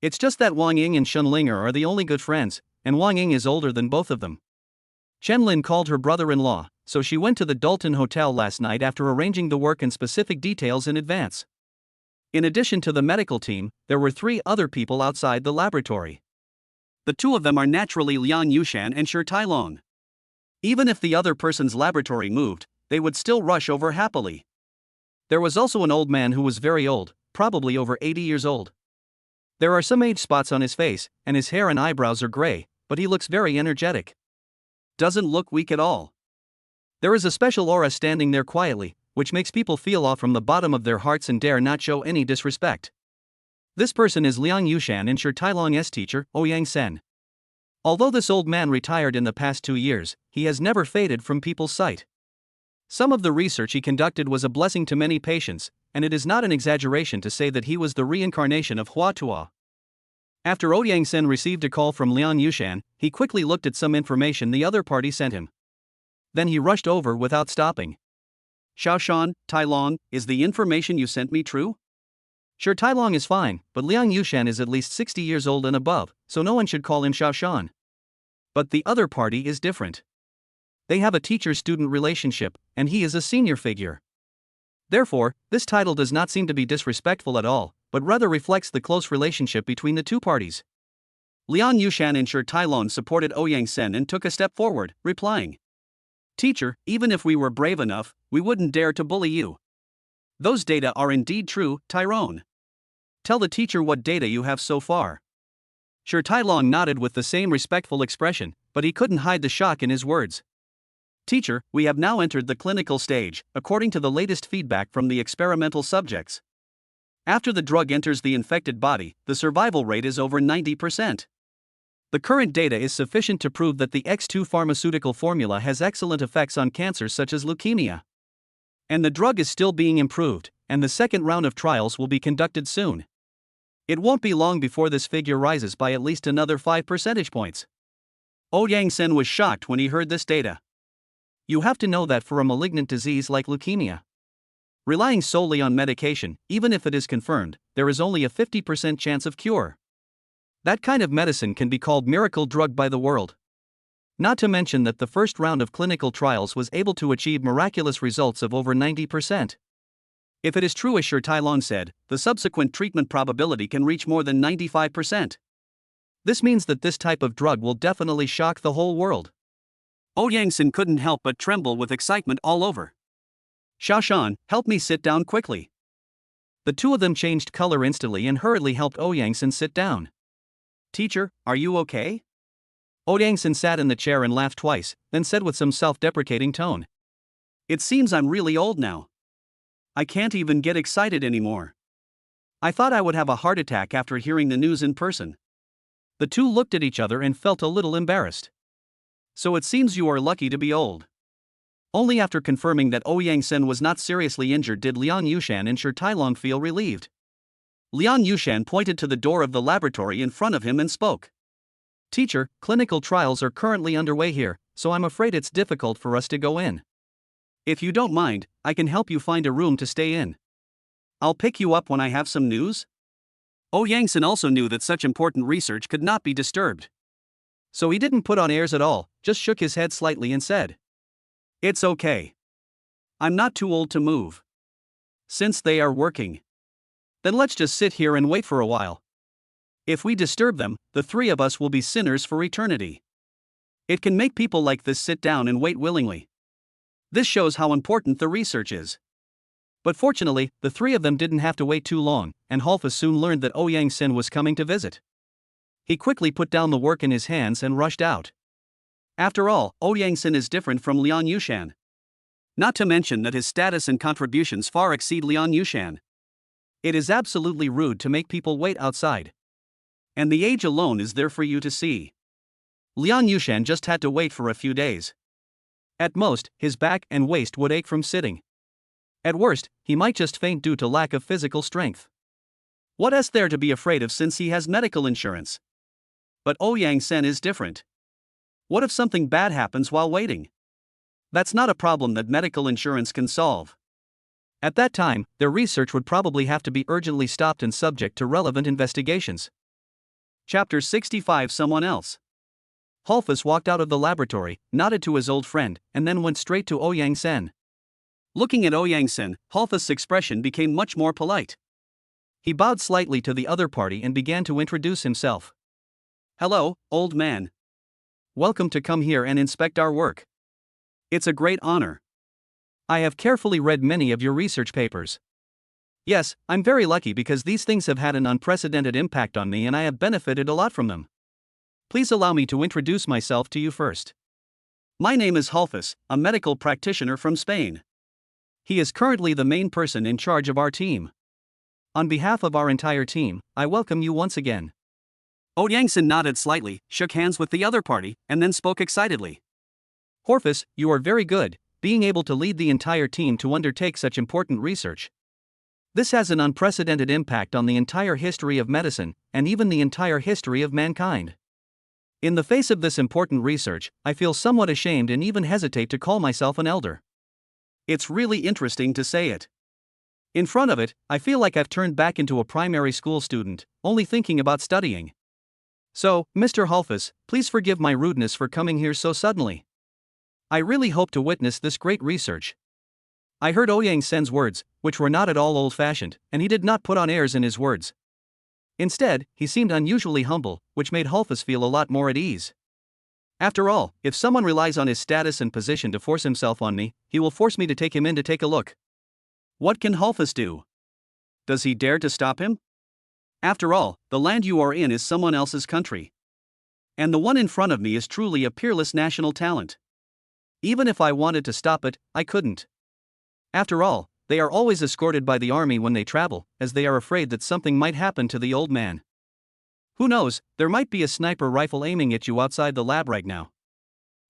It's just that Wang Ying and Shen Linger are the only good friends, and Wang Ying is older than both of them. Chen Lin called her brother-in-law, so she went to the Dalton Hotel last night after arranging the work and specific details in advance. In addition to the medical team, there were 3 other people outside the laboratory. The 2 of them are naturally Liang Yushan and Shi Tailong. Even if the other person's laboratory moved, they would still rush over happily. There was also an old man who was very old, probably over 80 years old. There are some age spots on his face, and his hair and eyebrows are gray, but he looks very energetic. Doesn't look weak at all. There is a special aura standing there quietly, which makes people feel awe from the bottom of their hearts and dare not show any disrespect. This person is Liang Yushan and Shi Tailong's teacher, Ouyang Sen. Although this old man retired in the past 2 years, he has never faded from people's sight. Some of the research he conducted was a blessing to many patients, and it is not an exaggeration to say that he was the reincarnation of Hua Tuo. After Ouyang Sen received a call from Liang Yushan, he quickly looked at some information the other party sent him. Then he rushed over without stopping. Xiaoshan, Tailong, is the information you sent me true? Sure, Tailong is fine, but Liang Yushan is at least 60 years old and above, so no one should call him Xiaoshan. But the other party is different. They have a teacher-student relationship, and he is a senior figure. Therefore, this title does not seem to be disrespectful at all, but rather reflects the close relationship between the 2 parties. Liang Yushan and Shi Tailong supported Ouyang Sen and took a step forward, replying, Teacher, even if we were brave enough, we wouldn't dare to bully you. Those data are indeed true, Tyrone. Tell the teacher what data you have so far. Shi Tailong nodded with the same respectful expression, but he couldn't hide the shock in his words. Teacher, we have now entered the clinical stage, according to the latest feedback from the experimental subjects. After the drug enters the infected body, the survival rate is over 90%. The current data is sufficient to prove that the X2 pharmaceutical formula has excellent effects on cancers such as leukemia. And the drug is still being improved, and the second round of trials will be conducted soon. It won't be long before this figure rises by at least another 5 percentage points. Ouyang Sen was shocked when he heard this data. You have to know that for a malignant disease like leukemia, relying solely on medication, even if it is confirmed, there is only a 50% chance of cure. That kind of medicine can be called miracle drug by the world. Not to mention that the first round of clinical trials was able to achieve miraculous results of over 90%. If it is true as Tailon said, the subsequent treatment probability can reach more than 95%. This means that this type of drug will definitely shock the whole world. Yang-sen couldn't help but tremble with excitement all over. Xiaoshan, help me sit down quickly. The two of them changed color instantly and hurriedly helped Yang-sen sit down. Teacher, are you okay? Yang-sen sat in the chair and laughed twice, then said with some self-deprecating tone. It seems I'm really old now. I can't even get excited anymore. I thought I would have a heart attack after hearing the news in person. The two looked at each other and felt a little embarrassed. So it seems you are lucky to be old. Only after confirming that Yang-sen was not seriously injured did Lian Yushan and Tailong feel relieved. Lian Yushan pointed to the door of the laboratory in front of him and spoke. Teacher, clinical trials are currently underway here, so I'm afraid it's difficult for us to go in. If you don't mind, I can help you find a room to stay in. I'll pick you up when I have some news. Yang-sen also knew that such important research could not be disturbed. So he didn't put on airs at all, just shook his head slightly and said, It's okay. I'm not too old to move. Since they are working, then let's just sit here and wait for a while. If we disturb them, the three of us will be sinners for eternity. It can make people like this sit down and wait willingly. This shows how important the research is. But fortunately, the three of them didn't have to wait too long, and Halfa soon learned that Yang-sen was coming to visit. He quickly put down the work in his hands and rushed out. After all, Yang-sen is different from Lian Yushan. Not to mention that his status and contributions far exceed Lian Yushan. It is absolutely rude to make people wait outside. And the age alone is there for you to see. Lian Yushan just had to wait for a few days. At most, his back and waist would ache from sitting. At worst, he might just faint due to lack of physical strength. What is there to be afraid of since he has medical insurance? But Yang-sen is different. What if something bad happens while waiting? That's not a problem that medical insurance can solve. At that time, their research would probably have to be urgently stopped and subject to relevant investigations. Chapter 65. Someone else. Halfus walked out of the laboratory, nodded to his old friend, and then went straight to Yang-sen. Looking at Yang-sen, Halfus' expression became much more polite. He bowed slightly to the other party and began to introduce himself. Hello, old man. Welcome to come here and inspect our work. It's a great honor. I have carefully read many of your research papers. Yes, I'm very lucky because these things have had an unprecedented impact on me and I have benefited a lot from them. Please allow me to introduce myself to you first. My name is Halfus, a medical practitioner from Spain. He is currently the main person in charge of our team. On behalf of our entire team, I welcome you once again. Yang-sen nodded slightly, shook hands with the other party, and then spoke excitedly. Halfus, you are very good, being able to lead the entire team to undertake such important research. This has an unprecedented impact on the entire history of medicine, and even the entire history of mankind. In the face of this important research, I feel somewhat ashamed and even hesitate to call myself an elder. It's really interesting to say it. In front of it, I feel like I've turned back into a primary school student, only thinking about studying. So, Mr. Halfus, please forgive my rudeness for coming here so suddenly. I really hope to witness this great research. I heard Yang-sen's words, which were not at all old-fashioned, and he did not put on airs in his words. Instead, he seemed unusually humble, which made Halfus feel a lot more at ease. After all, if someone relies on his status and position to force himself on me, he will force me to take him in to take a look. What can Halfus do? Does he dare to stop him? After all, the land you are in is someone else's country. And the one in front of me is truly a peerless national talent. Even if I wanted to stop it, I couldn't. After all, they are always escorted by the army when they travel, as they are afraid that something might happen to the old man. Who knows, there might be a sniper rifle aiming at you outside the lab right now.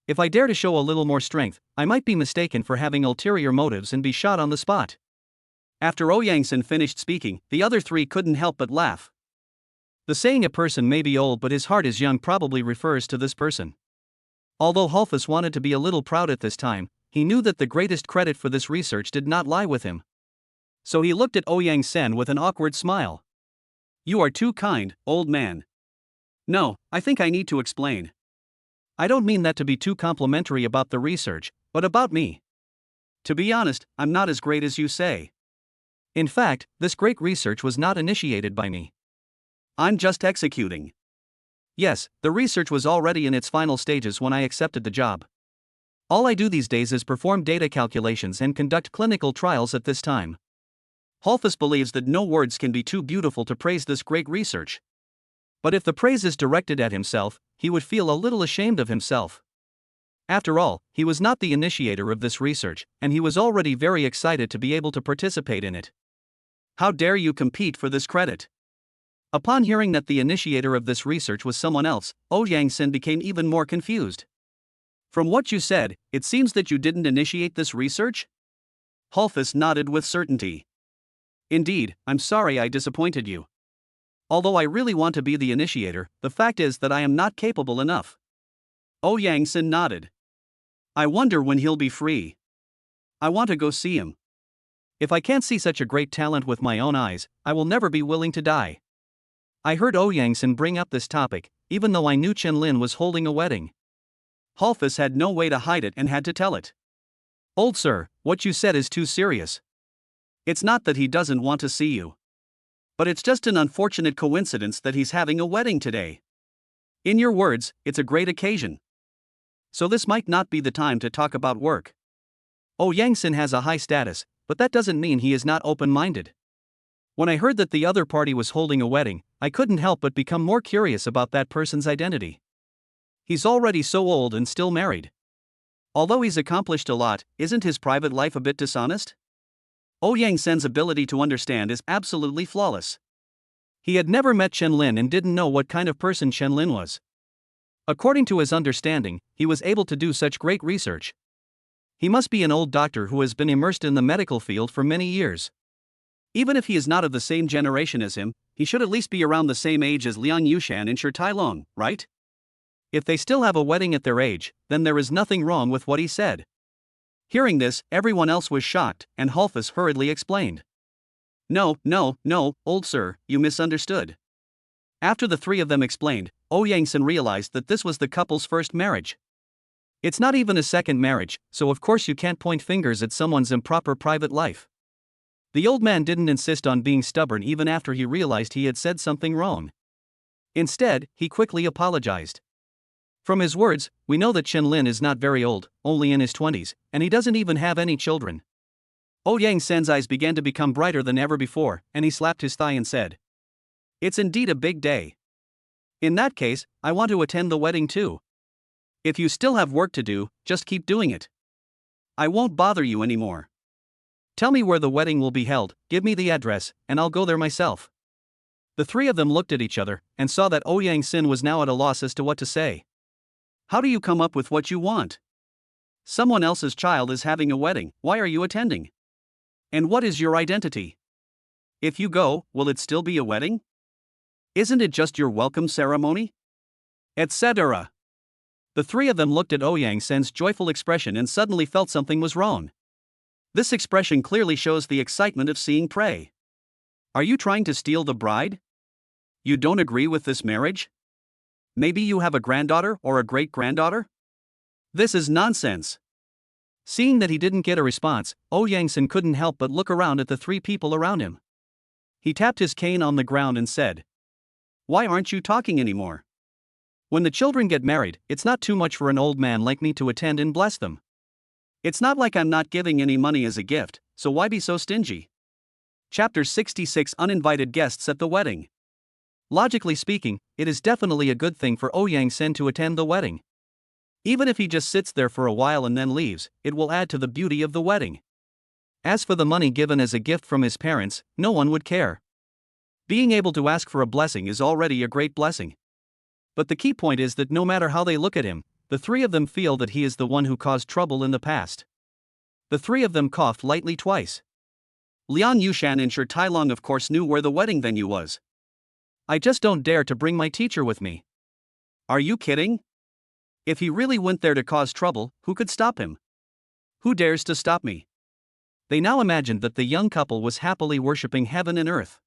If I dare to show a little more strength, I might be mistaken for having ulterior motives and be shot on the spot. After Yang-sen finished speaking, the other three couldn't help but laugh. The saying a person may be old but his heart is young probably refers to this person. Although Halfus wanted to be a little proud at this time, he knew that the greatest credit for this research did not lie with him. So he looked at Ouyang Sen with an awkward smile. "You are too kind, old man." "No, I think I need to explain. I don't mean that to be too complimentary about the research, but about me. To be honest, I'm not as great as you say. In fact, this great research was not initiated by me. I'm just executing. Yes, the research was already in its final stages when I accepted the job. All I do these days is perform data calculations and conduct clinical trials at this time." Holfus believes that no words can be too beautiful to praise this great research. But if the praise is directed at himself, he would feel a little ashamed of himself. After all, he was not the initiator of this research, and he was already very excited to be able to participate in it. "How dare you compete for this credit?" Upon hearing that the initiator of this research was someone else, Ouyang Sen became even more confused. "From what you said, it seems that you didn't initiate this research?" Holfus nodded with certainty. "Indeed, I'm sorry I disappointed you. Although I really want to be the initiator, the fact is that I am not capable enough." Ouyang Sen nodded. "I wonder when he'll be free. I want to go see him. If I can't see such a great talent with my own eyes, I will never be willing to die." I heard Ouyang Sen bring up this topic, even though I knew Chen Lin was holding a wedding. Holfus had no way to hide it and had to tell it. "Old sir, what you said is too serious. It's not that he doesn't want to see you. But it's just an unfortunate coincidence that he's having a wedding today. In your words, it's a great occasion. So this might not be the time to talk about work. Ouyang Sen has a high status, but that doesn't mean he is not open-minded. When I heard that the other party was holding a wedding, I couldn't help but become more curious about that person's identity. He's already so old and still married. Although he's accomplished a lot, isn't his private life a bit dishonest?" Ouyang Sen's ability to understand is absolutely flawless. He had never met Chen Lin and didn't know what kind of person Chen Lin was. According to his understanding, he was able to do such great research. He must be an old doctor who has been immersed in the medical field for many years. Even if he is not of the same generation as him, he should at least be around the same age as Liang Yushan and Shi Tailong, right? If they still have a wedding at their age, then there is nothing wrong with what he said. Hearing this, everyone else was shocked, and Holfus hurriedly explained. No, old sir, you misunderstood." After the three of them explained, Ouyang Sen realized that this was the couple's first marriage. It's not even a second marriage, so of course you can't point fingers at someone's improper private life. The old man didn't insist on being stubborn even after he realized he had said something wrong. Instead, he quickly apologized. From his words, we know that Chen Lin is not very old, only in his 20s, and he doesn't even have any children. Ouyang Sen's eyes began to become brighter than ever before, and he slapped his thigh and said, "It's indeed a big day. In that case, I want to attend the wedding too. If you still have work to do, just keep doing it. I won't bother you anymore. Tell me where the wedding will be held, give me the address, and I'll go there myself." The three of them looked at each other, and saw that Ouyang Sen was now at a loss as to what to say. "How do you come up with what you want? Someone else's child is having a wedding, why are you attending? And what is your identity? If you go, will it still be a wedding? Isn't it just your welcome ceremony? Etc." The three of them looked at Ouyang Sen's joyful expression and suddenly felt something was wrong. This expression clearly shows the excitement of seeing prey. Are you trying to steal the bride? You don't agree with this marriage? Maybe you have a granddaughter or a great-granddaughter? This is nonsense. Seeing that he didn't get a response, Ouyang Sen couldn't help but look around at the three people around him. He tapped his cane on the ground and said, "Why aren't you talking anymore? When the children get married, it's not too much for an old man like me to attend and bless them. It's not like I'm not giving any money as a gift, so why be so stingy?" Chapter 66 Uninvited Guests at the Wedding. Logically speaking, it is definitely a good thing for Ouyang Sen to attend the wedding. Even if he just sits there for a while and then leaves, it will add to the beauty of the wedding. As for the money given as a gift from his parents, no one would care. Being able to ask for a blessing is already a great blessing. But the key point is that no matter how they look at him, the three of them feel that he is the one who caused trouble in the past. The three of them coughed lightly twice. Liang Yushan and Shi Tailong of course knew where the wedding venue was. "I just don't dare to bring my teacher with me." "Are you kidding? If he really went there to cause trouble, who could stop him? Who dares to stop me? They now imagined that the young couple was happily worshipping heaven and earth.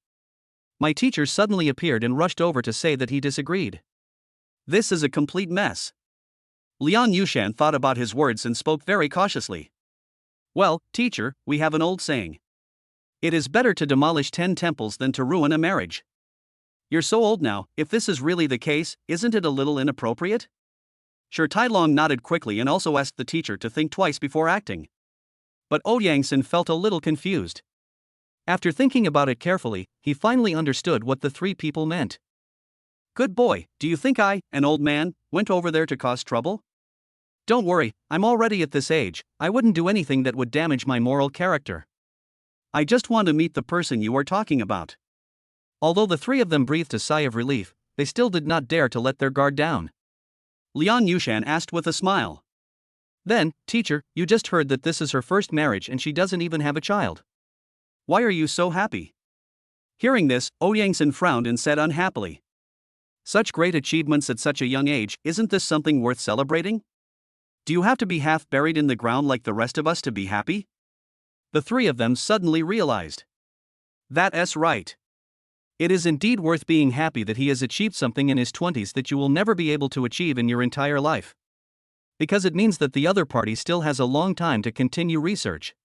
My teacher suddenly appeared and rushed over to say that he disagreed. This is a complete mess. Liang Yushan thought about his words and spoke very cautiously. Well, teacher, we have an old saying. It is better to demolish 10 temples than to ruin a marriage. You're so old now, if this is really the case, isn't it a little inappropriate? Sure, Tai Long nodded quickly and also asked the teacher to think twice before acting. But Yangsen felt a little confused. After thinking about it carefully, he finally understood what the three people meant. Good boy, do you think I, an old man, went over there to cause trouble? Don't worry, I'm already at this age, I wouldn't do anything that would damage my moral character. I just want to meet the person you are talking about. Although the three of them breathed a sigh of relief, they still did not dare to let their guard down. Liang Yushan asked with a smile. Then, teacher, you just heard that this is her first marriage and she doesn't even have a child. Why are you so happy? Hearing this, Yangsen frowned and said unhappily. Such great achievements at such a young age, isn't this something worth celebrating? Do you have to be half buried in the ground like the rest of us to be happy? The three of them suddenly realized. That's right. It is indeed worth being happy that he has achieved something in his 20s that you will never be able to achieve in your entire life. Because it means that the other party still has a long time to continue research.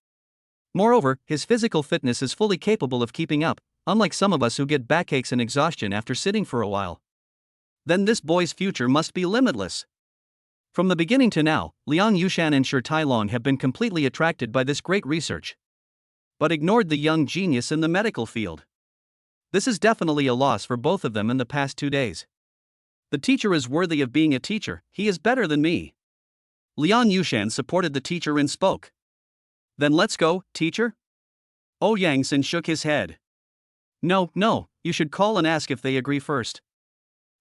Moreover, his physical fitness is fully capable of keeping up, unlike some of us who get backaches and exhaustion after sitting for a while. Then this boy's future must be limitless. From the beginning to now, Liang Yushan and Shi Tailong have been completely attracted by this great research, but ignored the young genius in the medical field. This is definitely a loss for both of them in the past 2 days. The teacher is worthy of being a teacher, he is better than me. Liang Yushan supported the teacher and spoke. Then let's go, teacher? Yangsen shook his head. No, you should call and ask if they agree first.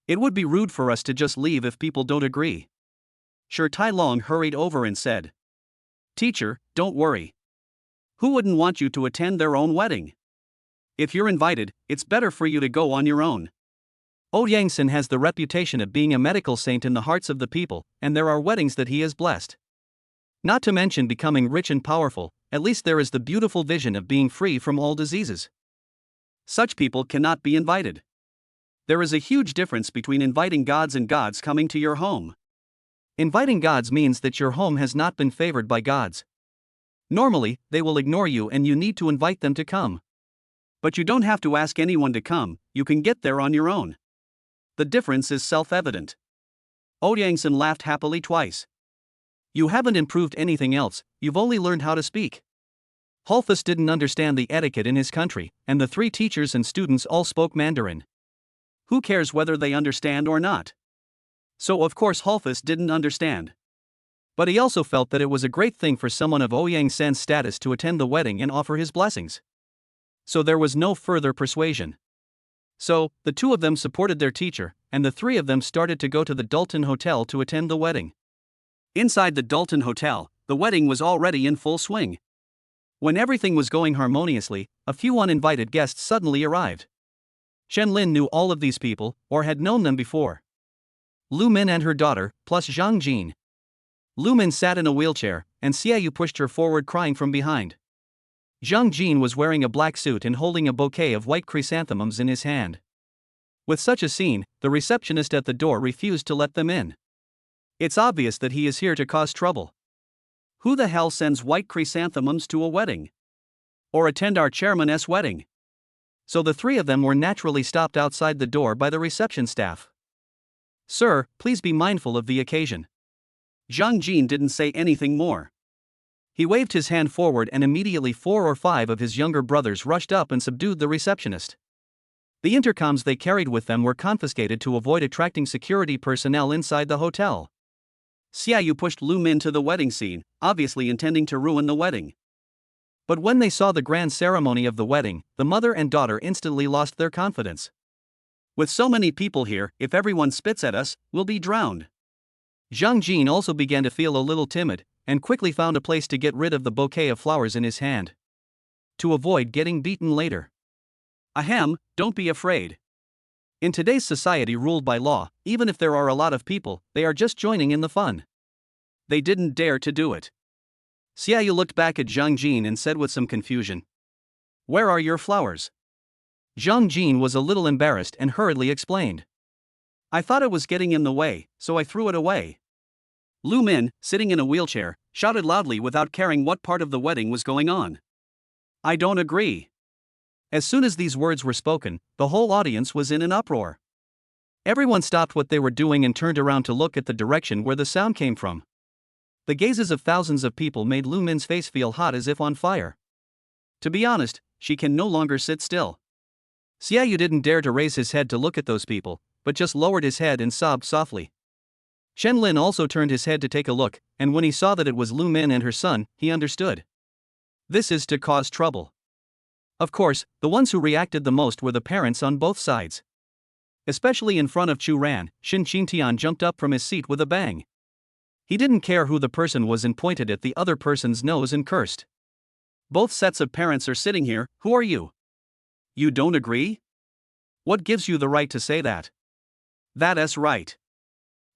It would be rude for us to just leave if people don't agree. Shi Tailong hurried over and said. Teacher, don't worry. Who wouldn't want you to attend their own wedding? If you're invited, it's better for you to go on your own. Yangsen has the reputation of being a medical saint in the hearts of the people, and there are weddings that he has blessed. Not to mention becoming rich and powerful, at least there is the beautiful vision of being free from all diseases. Such people cannot be invited. There is a huge difference between inviting gods and gods coming to your home. Inviting gods means that your home has not been favored by gods. Normally, they will ignore you and you need to invite them to come. But you don't have to ask anyone to come, you can get there on your own. The difference is self-evident. Yangsen laughed happily twice. You haven't improved anything else, you've only learned how to speak. Holfus didn't understand the etiquette in his country, and the three teachers and students all spoke Mandarin. Who cares whether they understand or not? So of course Holfus didn't understand. But he also felt that it was a great thing for someone of Yangsen's status to attend the wedding and offer his blessings. So there was no further persuasion. So, the two of them supported their teacher, and the three of them started to go to the Dalton Hotel to attend the wedding. Inside the Dalton Hotel, the wedding was already in full swing. When everything was going harmoniously, a few uninvited guests suddenly arrived. Shen Lin knew all of these people, or had known them before. Lu Min and her daughter, plus Zhang Jin. Lu Min sat in a wheelchair, and Xiaoyu pushed her forward crying from behind. Zhang Jin was wearing a black suit and holding a bouquet of white chrysanthemums in his hand. With such a scene, the receptionist at the door refused to let them in. It's obvious that he is here to cause trouble. Who the hell sends white chrysanthemums to a wedding? Or attend our chairman's wedding? So the three of them were naturally stopped outside the door by the reception staff. Sir, please be mindful of the occasion. Zhang Jin didn't say anything more. He waved his hand forward and immediately 4 or 5 of his younger brothers rushed up and subdued the receptionist. The intercoms they carried with them were confiscated to avoid attracting security personnel inside the hotel. Xiaoyu pushed Lu Min to the wedding scene, obviously intending to ruin the wedding. But when they saw the grand ceremony of the wedding, the mother and daughter instantly lost their confidence. With so many people here, if everyone spits at us, we'll be drowned. Zhang Jin also began to feel a little timid, and quickly found a place to get rid of the bouquet of flowers in his hand. To avoid getting beaten later. Ahem, don't be afraid. In today's society ruled by law, even if there are a lot of people, they are just joining in the fun. They didn't dare to do it. Xiaoyu looked back at Zhang Jin and said with some confusion, "Where are your flowers?" Zhang Jin was a little embarrassed and hurriedly explained, "I thought it was getting in the way, so I threw it away." Lu Min, sitting in a wheelchair, shouted loudly without caring what part of the wedding was going on. "I don't agree." As soon as these words were spoken, the whole audience was in an uproar. Everyone stopped what they were doing and turned around to look at the direction where the sound came from. The gazes of thousands of people made Lu Min's face feel hot as if on fire. To be honest, she can no longer sit still. Xiaoyu didn't dare to raise his head to look at those people, but just lowered his head and sobbed softly. Chen Lin also turned his head to take a look, and when he saw that it was Lu Min and her son, he understood. This is to cause trouble. Of course, the ones who reacted the most were the parents on both sides. Especially in front of Chu Ran, Xin Qingtian jumped up from his seat with a bang. He didn't care who the person was and pointed at the other person's nose and cursed. "Both sets of parents are sitting here, who are you? You don't agree? What gives you the right to say that?" "That's right."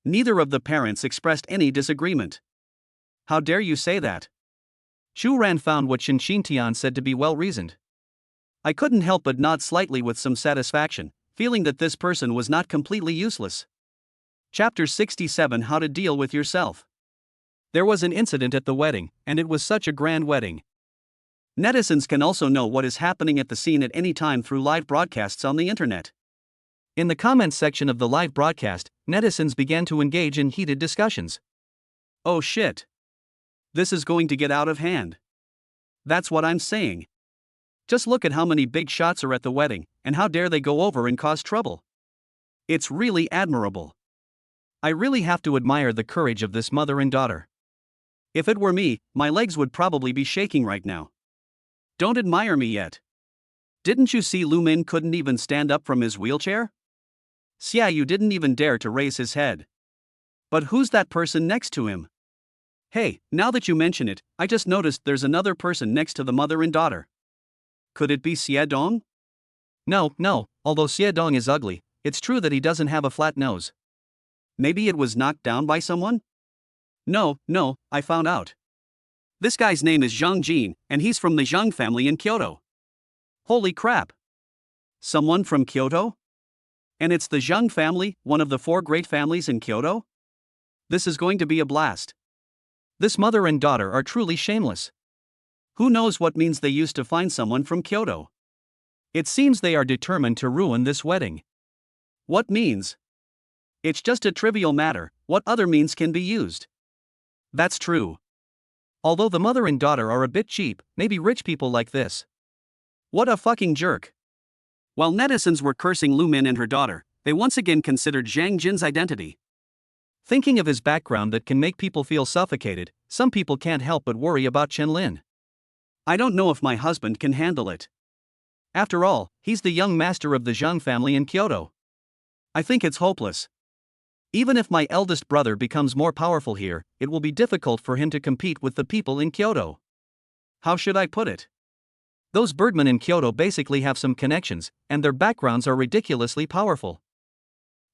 Neither of the parents expressed any disagreement. "How dare you say that?" Chu Ran found what Xin Qingtian said to be well reasoned. I couldn't help but nod slightly with some satisfaction, feeling that this person was not completely useless. Chapter 67: How to Deal with Yourself. There was an incident at the wedding, and it was such a grand wedding. Netizens can also know what is happening at the scene at any time through live broadcasts on the internet. In the comments section of the live broadcast, netizens began to engage in heated discussions. "Oh shit. This is going to get out of hand. That's what I'm saying. Just look at how many big shots are at the wedding, and how dare they go over and cause trouble. It's really admirable. I really have to admire the courage of this mother and daughter. If it were me, my legs would probably be shaking right now. Don't admire me yet. Didn't you see Lu Min couldn't even stand up from his wheelchair? Xiaoyu didn't even dare to raise his head. But who's that person next to him? Hey, now that you mention it, I just noticed there's another person next to the mother and daughter. Could it be Xie Dong? No, although Xie Dong is ugly, it's true that he doesn't have a flat nose. Maybe it was knocked down by someone? No, I found out. This guy's name is Zhang Jin, and he's from the Zhang family in Kyoto. Holy crap! Someone from Kyoto? And it's the Zhang family, one of the 4 great families in Kyoto? This is going to be a blast. This mother and daughter are truly shameless. Who knows what means they used to find someone from Kyoto? It seems they are determined to ruin this wedding. What means? It's just a trivial matter, what other means can be used? That's true. Although the mother and daughter are a bit cheap, maybe rich people like this. What a fucking jerk. While netizens were cursing Lu Min and her daughter, they once again considered Zhang Jin's identity. Thinking of his background that can make people feel suffocated, some people can't help but worry about Chen Lin. I don't know if my husband can handle it. After all, he's the young master of the Zhang family in Kyoto. I think it's hopeless. Even if my eldest brother becomes more powerful here, it will be difficult for him to compete with the people in Kyoto. How should I put it? Those birdmen in Kyoto basically have some connections, and their backgrounds are ridiculously powerful.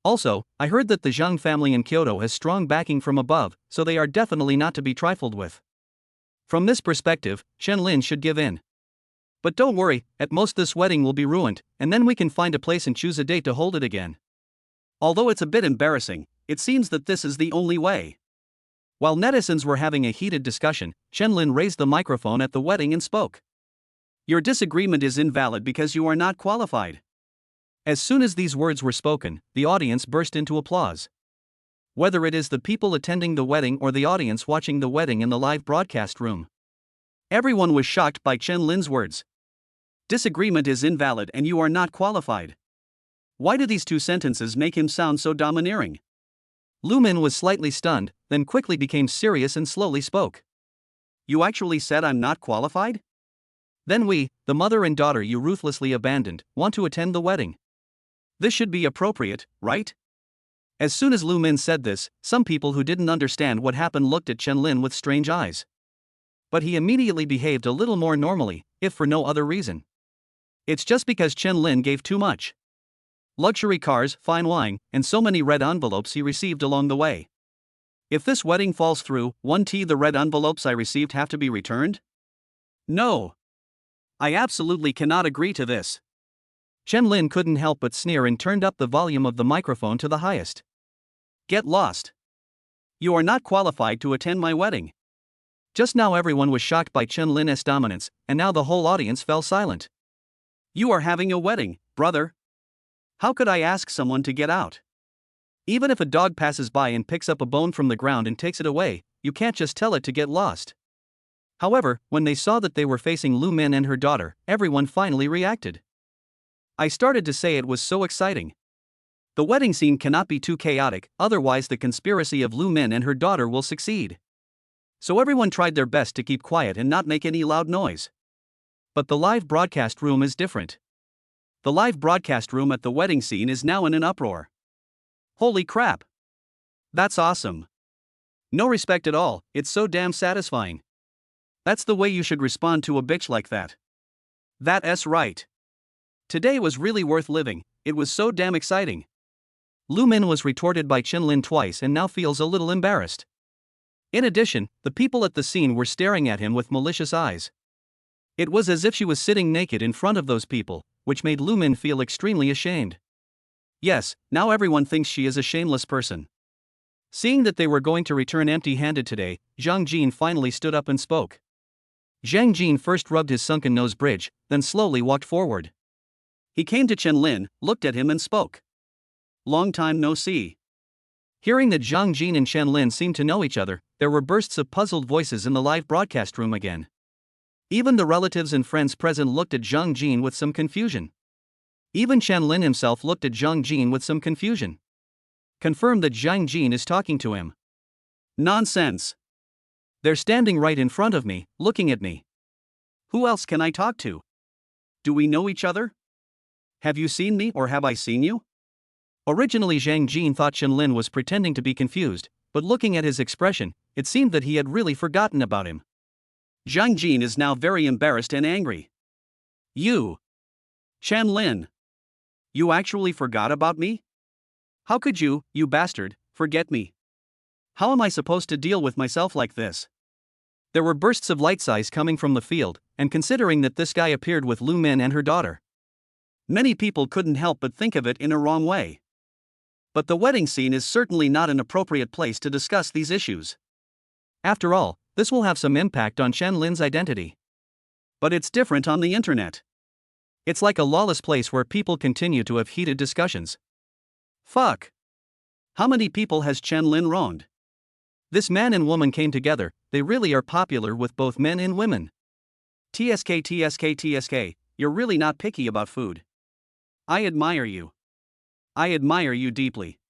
Also, I heard that the Zhang family in Kyoto has strong backing from above, so they are definitely not to be trifled with. From this perspective, Chen Lin should give in. But don't worry, at most this wedding will be ruined, and then we can find a place and choose a date to hold it again. Although it's a bit embarrassing, it seems that this is the only way. While netizens were having a heated discussion, Chen Lin raised the microphone at the wedding and spoke. Your disagreement is invalid because you are not qualified. As soon as these words were spoken, the audience burst into applause. Whether it is the people attending the wedding or the audience watching the wedding in the live broadcast room, everyone was shocked by Chen Lin's words. Disagreement is invalid and you are not qualified. Why do these 2 sentences make him sound so domineering? Lu Min was slightly stunned, then quickly became serious and slowly spoke. You actually said I'm not qualified? Then we, the mother and daughter you ruthlessly abandoned, want to attend the wedding. This should be appropriate, right? As soon as Lu Min said this, some people who didn't understand what happened looked at Chen Lin with strange eyes. But he immediately behaved a little more normally, if for no other reason. It's just because Chen Lin gave too much. Luxury cars, fine wine, and so many red envelopes he received along the way. If this wedding falls through, the red envelopes I received have to be returned? No. I absolutely cannot agree to this. Chen Lin couldn't help but sneer and turned up the volume of the microphone to the highest. Get lost. You are not qualified to attend my wedding. Just now everyone was shocked by Chen Lin's dominance, and now the whole audience fell silent. You are having a wedding, brother. How could I ask someone to get out? Even if a dog passes by and picks up a bone from the ground and takes it away, you can't just tell it to get lost. However, when they saw that they were facing Lu Min and her daughter, everyone finally reacted. I started to say it was so exciting. The wedding scene cannot be too chaotic, otherwise the conspiracy of Lu Min and her daughter will succeed. So everyone tried their best to keep quiet and not make any loud noise. But the live broadcast room is different. The live broadcast room at the wedding scene is now in an uproar. Holy crap! That's awesome. No respect at all, it's so damn satisfying. That's the way you should respond to a bitch like that. That's right. Today was really worth living, it was so damn exciting. Lu Min was retorted by Chen Lin twice and now feels a little embarrassed. In addition, the people at the scene were staring at him with malicious eyes. It was as if she was sitting naked in front of those people, which made Lu Min feel extremely ashamed. Yes, now everyone thinks she is a shameless person. Seeing that they were going to return empty-handed today, Zhang Jin finally stood up and spoke. Zhang Jin first rubbed his sunken nose bridge, then slowly walked forward. He came to Chen Lin, looked at him and spoke. Long time no see. Hearing that Zhang Jin and Chen Lin seemed to know each other, there were bursts of puzzled voices in the live broadcast room again. Even the relatives and friends present looked at Zhang Jin with some confusion. Even Chen Lin himself looked at Zhang Jin with some confusion. Confirmed that Zhang Jin is talking to him. Nonsense. They're standing right in front of me, looking at me. Who else can I talk to? Do we know each other? Have you seen me or have I seen you? Originally Zhang Jin thought Chen Lin was pretending to be confused, but looking at his expression, it seemed that he had really forgotten about him. Zhang Jin is now very embarrassed and angry. You! Chen Lin! You actually forgot about me? How could you, you bastard, forget me? How am I supposed to deal with myself like this? There were bursts of light size coming from the field, and considering that this guy appeared with Lu Min and her daughter, many people couldn't help but think of it in a wrong way. But the wedding scene is certainly not an appropriate place to discuss these issues. After all, this will have some impact on Chen Lin's identity. But it's different on the internet. It's like a lawless place where people continue to have heated discussions. Fuck. How many people has Chen Lin wronged? This man and woman came together, they really are popular with both men and women. TSK, you're really not picky about food. I admire you. I admire you deeply.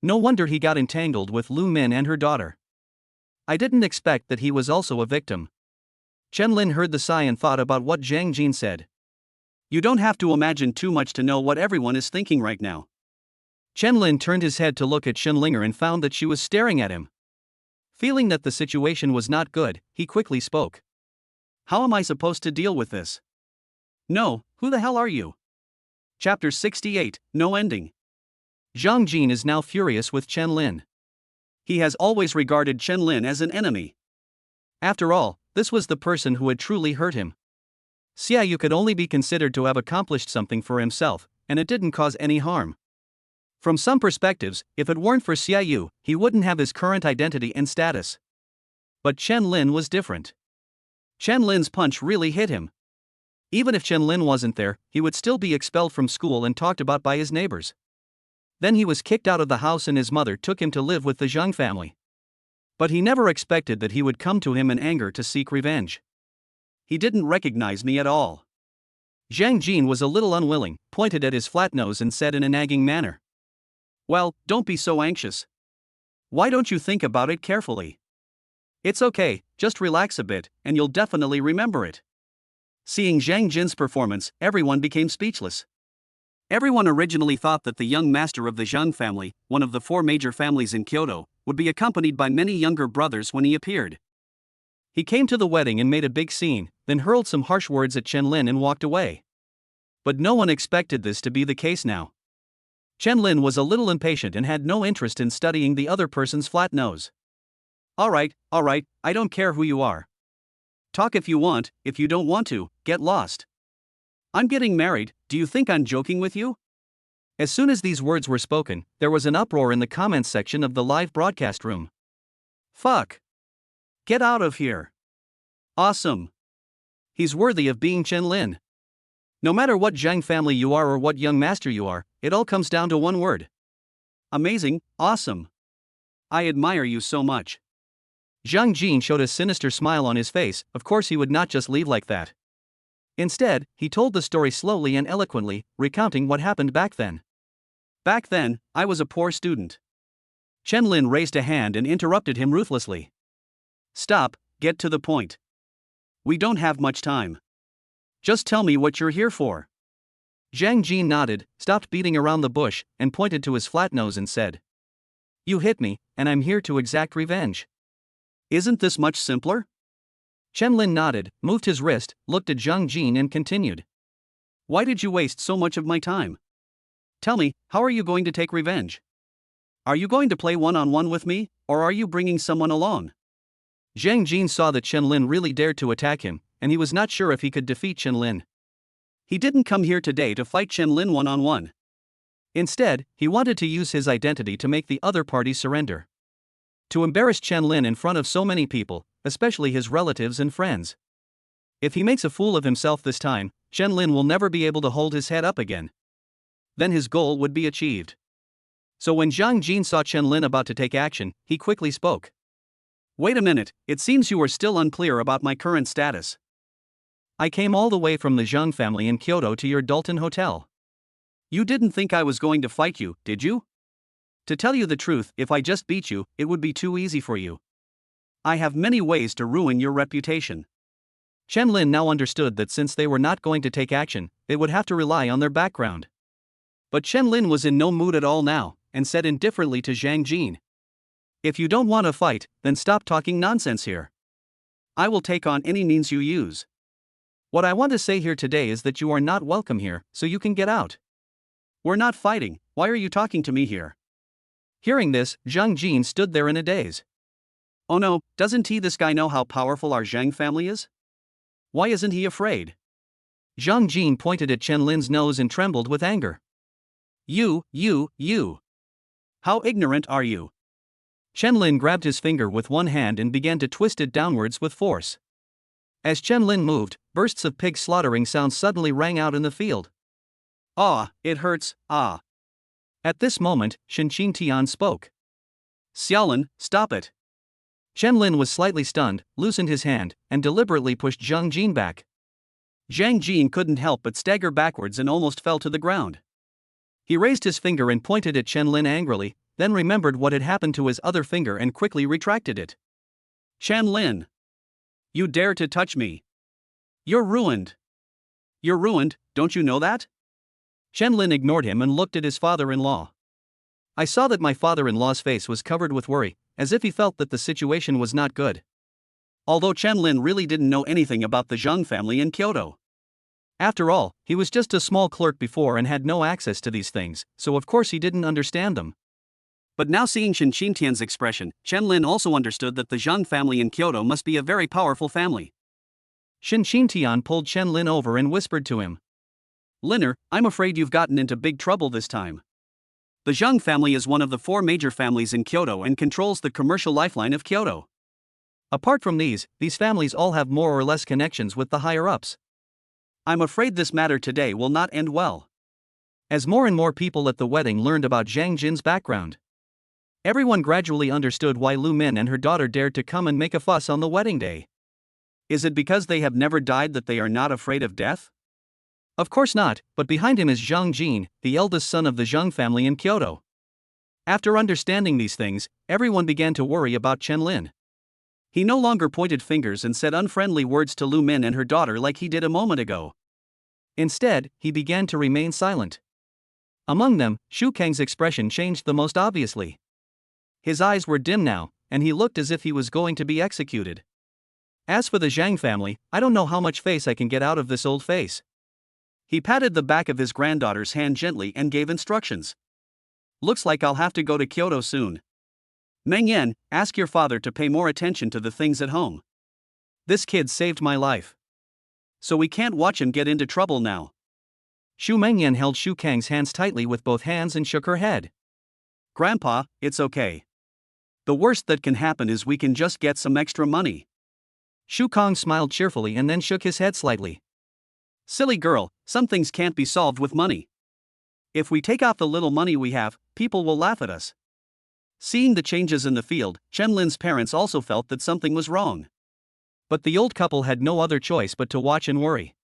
No wonder he got entangled with Lu Min and her daughter. I didn't expect that he was also a victim. Chen Lin heard the sigh and thought about what Zhang Jin said. You don't have to imagine too much to know what everyone is thinking right now. Chen Lin turned his head to look at Chen Linger and found that she was staring at him. Feeling that the situation was not good, he quickly spoke. How am I supposed to deal with this? No, who the hell are you? Chapter 68, No Ending. Zhang Jin is now furious with Chen Lin. He has always regarded Chen Lin as an enemy. After all, this was the person who had truly hurt him. Xia Yu could only be considered to have accomplished something for himself, and it didn't cause any harm. From some perspectives, if it weren't for Xia Yu, he wouldn't have his current identity and status. But Chen Lin was different. Chen Lin's punch really hit him. Even if Chen Lin wasn't there, he would still be expelled from school and talked about by his neighbors. Then he was kicked out of the house and his mother took him to live with the Zhang family. But he never expected that he would come to him in anger to seek revenge. He didn't recognize me at all. Zhang Jin was a little unwilling, pointed at his flat nose and said in a nagging manner. Well, don't be so anxious. Why don't you think about it carefully? It's okay, just relax a bit, and you'll definitely remember it. Seeing Zhang Jin's performance, everyone became speechless. Everyone originally thought that the young master of the Zhang family, one of the 4 major families in Kyoto, would be accompanied by many younger brothers when he appeared. He came to the wedding and made a big scene, then hurled some harsh words at Chen Lin and walked away. But no one expected this to be the case now. Chen Lin was a little impatient and had no interest in studying the other person's flat nose. Alright, I don't care who you are. Talk if you want, if you don't want to, get lost. I'm getting married, do you think I'm joking with you? As soon as these words were spoken, there was an uproar in the comments section of the live broadcast room. Fuck. Get out of here. Awesome. He's worthy of being Chen Lin. No matter what Zhang family you are or what young master you are, it all comes down to one word. Amazing, awesome. I admire you so much. Zhang Jin showed a sinister smile on his face. Of course he would not just leave like that. Instead, he told the story slowly and eloquently, recounting what happened back then. Back then, I was a poor student. Chen Lin raised a hand and interrupted him ruthlessly. Stop, get to the point. We don't have much time. Just tell me what you're here for. Zhang Jin nodded, stopped beating around the bush, and pointed to his flat nose and said, You hit me, and I'm here to exact revenge. Isn't this much simpler? Chen Lin nodded, moved his wrist, looked at Zhang Jin and continued. Why did you waste so much of my time? Tell me, how are you going to take revenge? Are you going to play one-on-one with me, or are you bringing someone along? Zhang Jin saw that Chen Lin really dared to attack him, and he was not sure if he could defeat Chen Lin. He didn't come here today to fight Chen Lin one-on-one. Instead, he wanted to use his identity to make the other party surrender. To embarrass Chen Lin in front of so many people, especially his relatives and friends. If he makes a fool of himself this time, Chen Lin will never be able to hold his head up again. Then his goal would be achieved. So when Zhang Jin saw Chen Lin about to take action, he quickly spoke. Wait a minute, it seems you are still unclear about my current status. I came all the way from the Zhang family in Kyoto to your Dalton hotel. You didn't think I was going to fight you, did you? To tell you the truth, if I just beat you, it would be too easy for you. I have many ways to ruin your reputation. Chen Lin now understood that since they were not going to take action, they would have to rely on their background. But Chen Lin was in no mood at all now, and said indifferently to Zhang Jin. If you don't want to fight, then stop talking nonsense here. I will take on any means you use. What I want to say here today is that you are not welcome here, so you can get out. We're not fighting, why are you talking to me here? Hearing this, Zhang Jin stood there in a daze. Oh no, doesn't this guy know how powerful our Zhang family is? Why isn't he afraid? Zhang Jin pointed at Chen Lin's nose and trembled with anger. You. How ignorant are you? Chen Lin grabbed his finger with one hand and began to twist it downwards with force. As Chen Lin moved, bursts of pig slaughtering sounds suddenly rang out in the field. Ah, it hurts, ah. At this moment, Shen Qingtian spoke. Xiaolin, stop it. Chen Lin was slightly stunned, loosened his hand, and deliberately pushed Zhang Jin back. Zhang Jin couldn't help but stagger backwards and almost fell to the ground. He raised his finger and pointed at Chen Lin angrily, then remembered what had happened to his other finger and quickly retracted it. Chen Lin. You dare to touch me. You're ruined. You're ruined, don't you know that? Chen Lin ignored him and looked at his father-in-law. I saw that my father-in-law's face was covered with worry, as if he felt that the situation was not good. Although Chen Lin really didn't know anything about the Zhang family in Kyoto. After all, he was just a small clerk before and had no access to these things, so of course he didn't understand them. But now seeing Shen Qingtian's expression, Chen Lin also understood that the Zhang family in Kyoto must be a very powerful family. Shen Qingtian pulled Chen Lin over and whispered to him. Linner, I'm afraid you've gotten into big trouble this time. The Zhang family is one of the 4 major families in Kyoto and controls the commercial lifeline of Kyoto. Apart from these families all have more or less connections with the higher-ups. I'm afraid this matter today will not end well. As more and more people at the wedding learned about Zhang Jin's background, everyone gradually understood why Lu Min and her daughter dared to come and make a fuss on the wedding day. Is it because they have never died that they are not afraid of death? Of course not, but behind him is Zhang Jin, the eldest son of the Zhang family in Kyoto. After understanding these things, everyone began to worry about Chen Lin. He no longer pointed fingers and said unfriendly words to Lu Min and her daughter like he did a moment ago. Instead, he began to remain silent. Among them, Shu Kang's expression changed the most obviously. His eyes were dim now, and he looked as if he was going to be executed. As for the Zhang family, I don't know how much face I can get out of this old face. He patted the back of his granddaughter's hand gently and gave instructions. Looks like I'll have to go to Kyoto soon. Meng Yan, ask your father to pay more attention to the things at home. This kid saved my life. So we can't watch him get into trouble now. Shu Mengyan held Shu Kang's hands tightly with both hands and shook her head. Grandpa, it's okay. The worst that can happen is we can just get some extra money. Shu Kang smiled cheerfully and then shook his head slightly. Silly girl, some things can't be solved with money. If we take out the little money we have, people will laugh at us. Seeing the changes in the field, Chen Lin's parents also felt that something was wrong. But the old couple had no other choice but to watch and worry.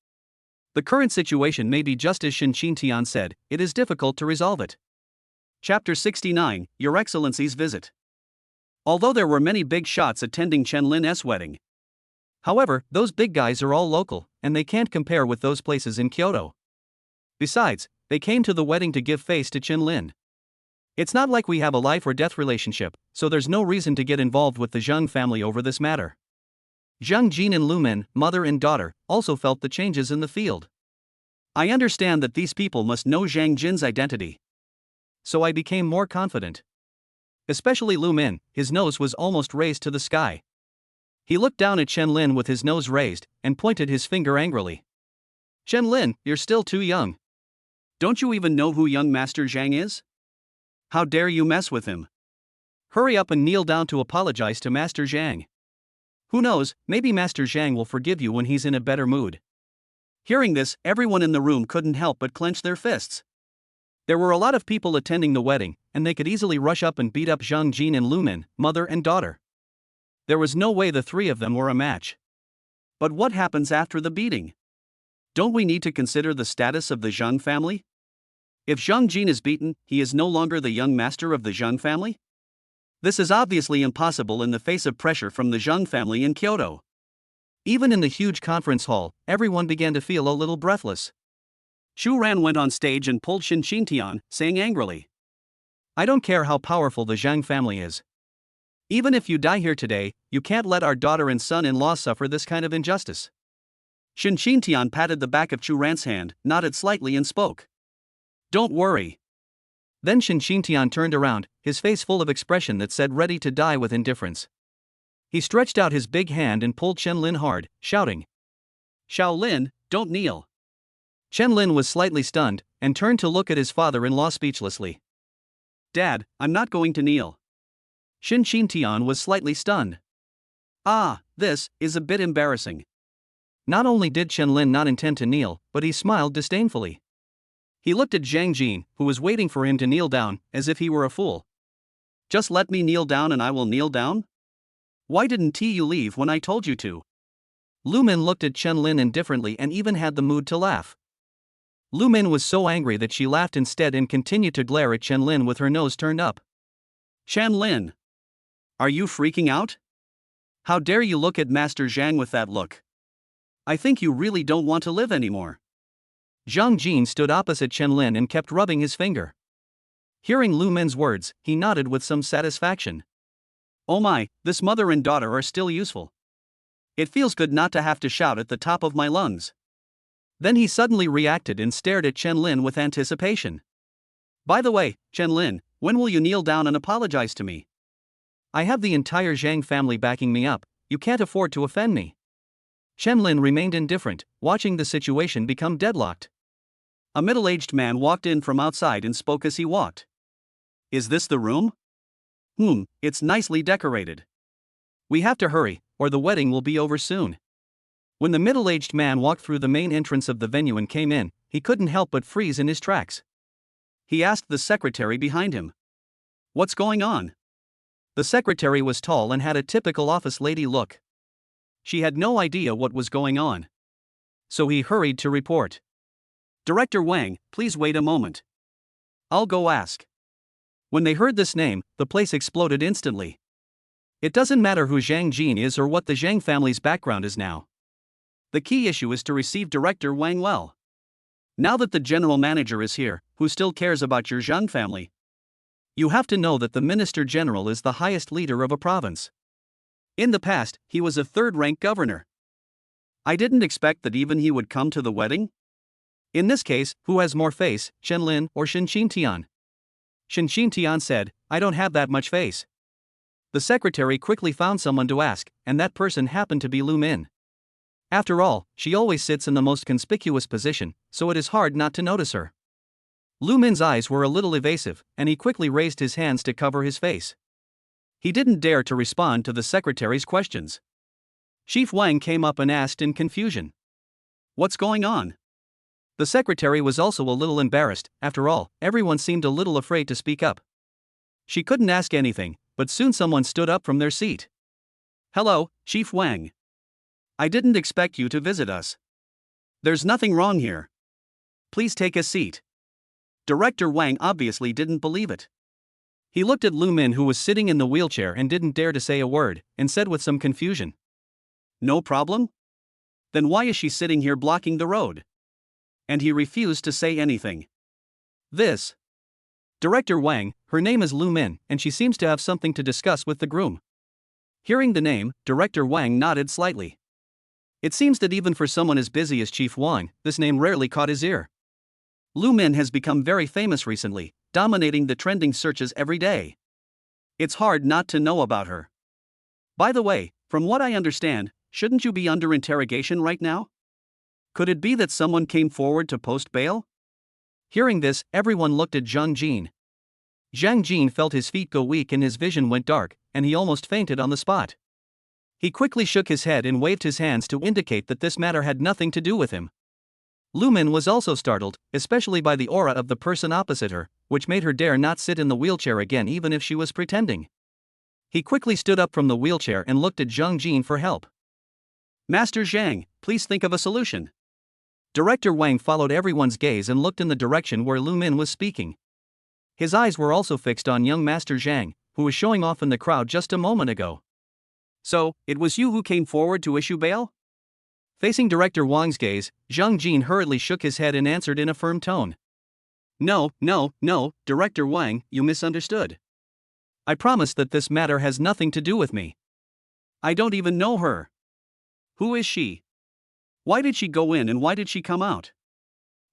The current situation may be just as Shin Tian said, it is difficult to resolve it. Chapter 69, Your Excellency's Visit. Although there were many big shots attending Chen Lin's wedding. However, those big guys are all local, and they can't compare with those places in Kyoto. Besides, they came to the wedding to give face to Chen Lin. It's not like we have a life or death relationship, so there's no reason to get involved with the Zheng family over this matter. Zhang Jin and Lu Men, mother and daughter, also felt the changes in the field. I understand that these people must know Zhang Jin's identity. So I became more confident. Especially Lu Men, his nose was almost raised to the sky. He looked down at Chen Lin with his nose raised, and pointed his finger angrily. Chen Lin, you're still too young. Don't you even know who young Master Zhang is? How dare you mess with him? Hurry up and kneel down to apologize to Master Zhang. Who knows, maybe Master Zhang will forgive you when he's in a better mood. Hearing this, everyone in the room couldn't help but clench their fists. There were a lot of people attending the wedding, and they could easily rush up and beat up Zhang Jin and Lu Men, mother and daughter. There was no way the three of them were a match. But what happens after the beating? Don't we need to consider the status of the Zhang family? If Zhang Jin is beaten, he is no longer the young master of the Zhang family? This is obviously impossible in the face of pressure from the Zhang family in Kyoto. Even in the huge conference hall, everyone began to feel a little breathless. Chu Ran went on stage and pulled Shin Tian, saying angrily, I don't care how powerful the Zhang family is. Even if you die here today, you can't let our daughter and son-in-law suffer this kind of injustice. Shin Tian patted the back of Chu Ran's hand, nodded slightly and spoke. Don't worry. Then Shin Tian turned around, his face full of expression that said ready to die with indifference. He stretched out his big hand and pulled Chen Lin hard, shouting, Xiao Lin, don't kneel. Chen Lin was slightly stunned, and turned to look at his father-in-law speechlessly. Dad, I'm not going to kneel. Shin Tian was slightly stunned. Ah, this is a bit embarrassing. Not only did Chen Lin not intend to kneel, but he smiled disdainfully. He looked at Zhang Jin, who was waiting for him to kneel down, as if he were a fool. Just let me kneel down and I will kneel down? Why didn't you leave when I told you to? Lu Men looked at Chen Lin indifferently and even had the mood to laugh. Lu Men was so angry that she laughed instead and continued to glare at Chen Lin with her nose turned up. Chen Lin, are you freaking out? How dare you look at Master Zhang with that look? I think you really don't want to live anymore. Zhang Jin stood opposite Chen Lin and kept rubbing his finger. Hearing Lu Men's words, he nodded with some satisfaction. Oh my, this mother and daughter are still useful. It feels good not to have to shout at the top of my lungs. Then he suddenly reacted and stared at Chen Lin with anticipation. By the way, Chen Lin, when will you kneel down and apologize to me? I have the entire Zhang family backing me up, you can't afford to offend me. Chen Lin remained indifferent, watching the situation become deadlocked. A middle-aged man walked in from outside and spoke as he walked. Is this the room? It's nicely decorated. We have to hurry, or the wedding will be over soon. When the middle-aged man walked through the main entrance of the venue and came in, he couldn't help but freeze in his tracks. He asked the secretary behind him. What's going on? The secretary was tall and had a typical office lady look. She had no idea what was going on. So he hurried to report. Director Wang, please wait a moment. I'll go ask. When they heard this name, the place exploded instantly. It doesn't matter who Zhang Jin is or what the Zhang family's background is now. The key issue is to receive Director Wang well. Now that the general manager is here, who still cares about your Zhang family? You have to know that the Minister General is the highest leader of a province. In the past, he was a third-rank governor. I didn't expect that even he would come to the wedding. In this case, who has more face, Chen Lin or Shin Tian? Shin Tian said, I don't have that much face. The secretary quickly found someone to ask, and that person happened to be Lu Min. After all, she always sits in the most conspicuous position, so it is hard not to notice her. Lu Min's eyes were a little evasive, and he quickly raised his hands to cover his face. He didn't dare to respond to the secretary's questions. Chief Wang came up and asked in confusion, "What's going on?" The secretary was also a little embarrassed. After all, everyone seemed a little afraid to speak up. She couldn't ask anything, but soon someone stood up from their seat. "Hello, Chief Wang. I didn't expect you to visit us. There's nothing wrong here. Please take a seat." Director Wang obviously didn't believe it. He looked at Lu Min, who was sitting in the wheelchair, and didn't dare to say a word, and said with some confusion, "No problem? Then why is she sitting here blocking the road?" And he refused to say anything. This Director Wang, her name is Lu Min, and she seems to have something to discuss with the groom. Hearing the name, Director Wang nodded slightly. It seems that even for someone as busy as Chief Wang, this name rarely caught his ear. Lu Min has become very famous recently, dominating the trending searches every day. It's hard not to know about her. By the way, from what I understand, shouldn't you be under interrogation right now? Could it be that someone came forward to post bail? Hearing this, everyone looked at Zhang Jin. Zhang Jin felt his feet go weak and his vision went dark, and he almost fainted on the spot. He quickly shook his head and waved his hands to indicate that this matter had nothing to do with him. Lu Min was also startled, especially by the aura of the person opposite her, which made her dare not sit in the wheelchair again even if she was pretending. He quickly stood up from the wheelchair and looked at Zhang Jin for help. "Master Zhang, please think of a solution." Director Wang followed everyone's gaze and looked in the direction where Lu Min was speaking. His eyes were also fixed on young Master Zhang, who was showing off in the crowd just a moment ago. "So, it was you who came forward to issue bail?" Facing Director Wang's gaze, Zhang Jin hurriedly shook his head and answered in a firm tone. No, Director Wang, you misunderstood. I promise that this matter has nothing to do with me. I don't even know her. Who is she? Why did she go in and why did she come out?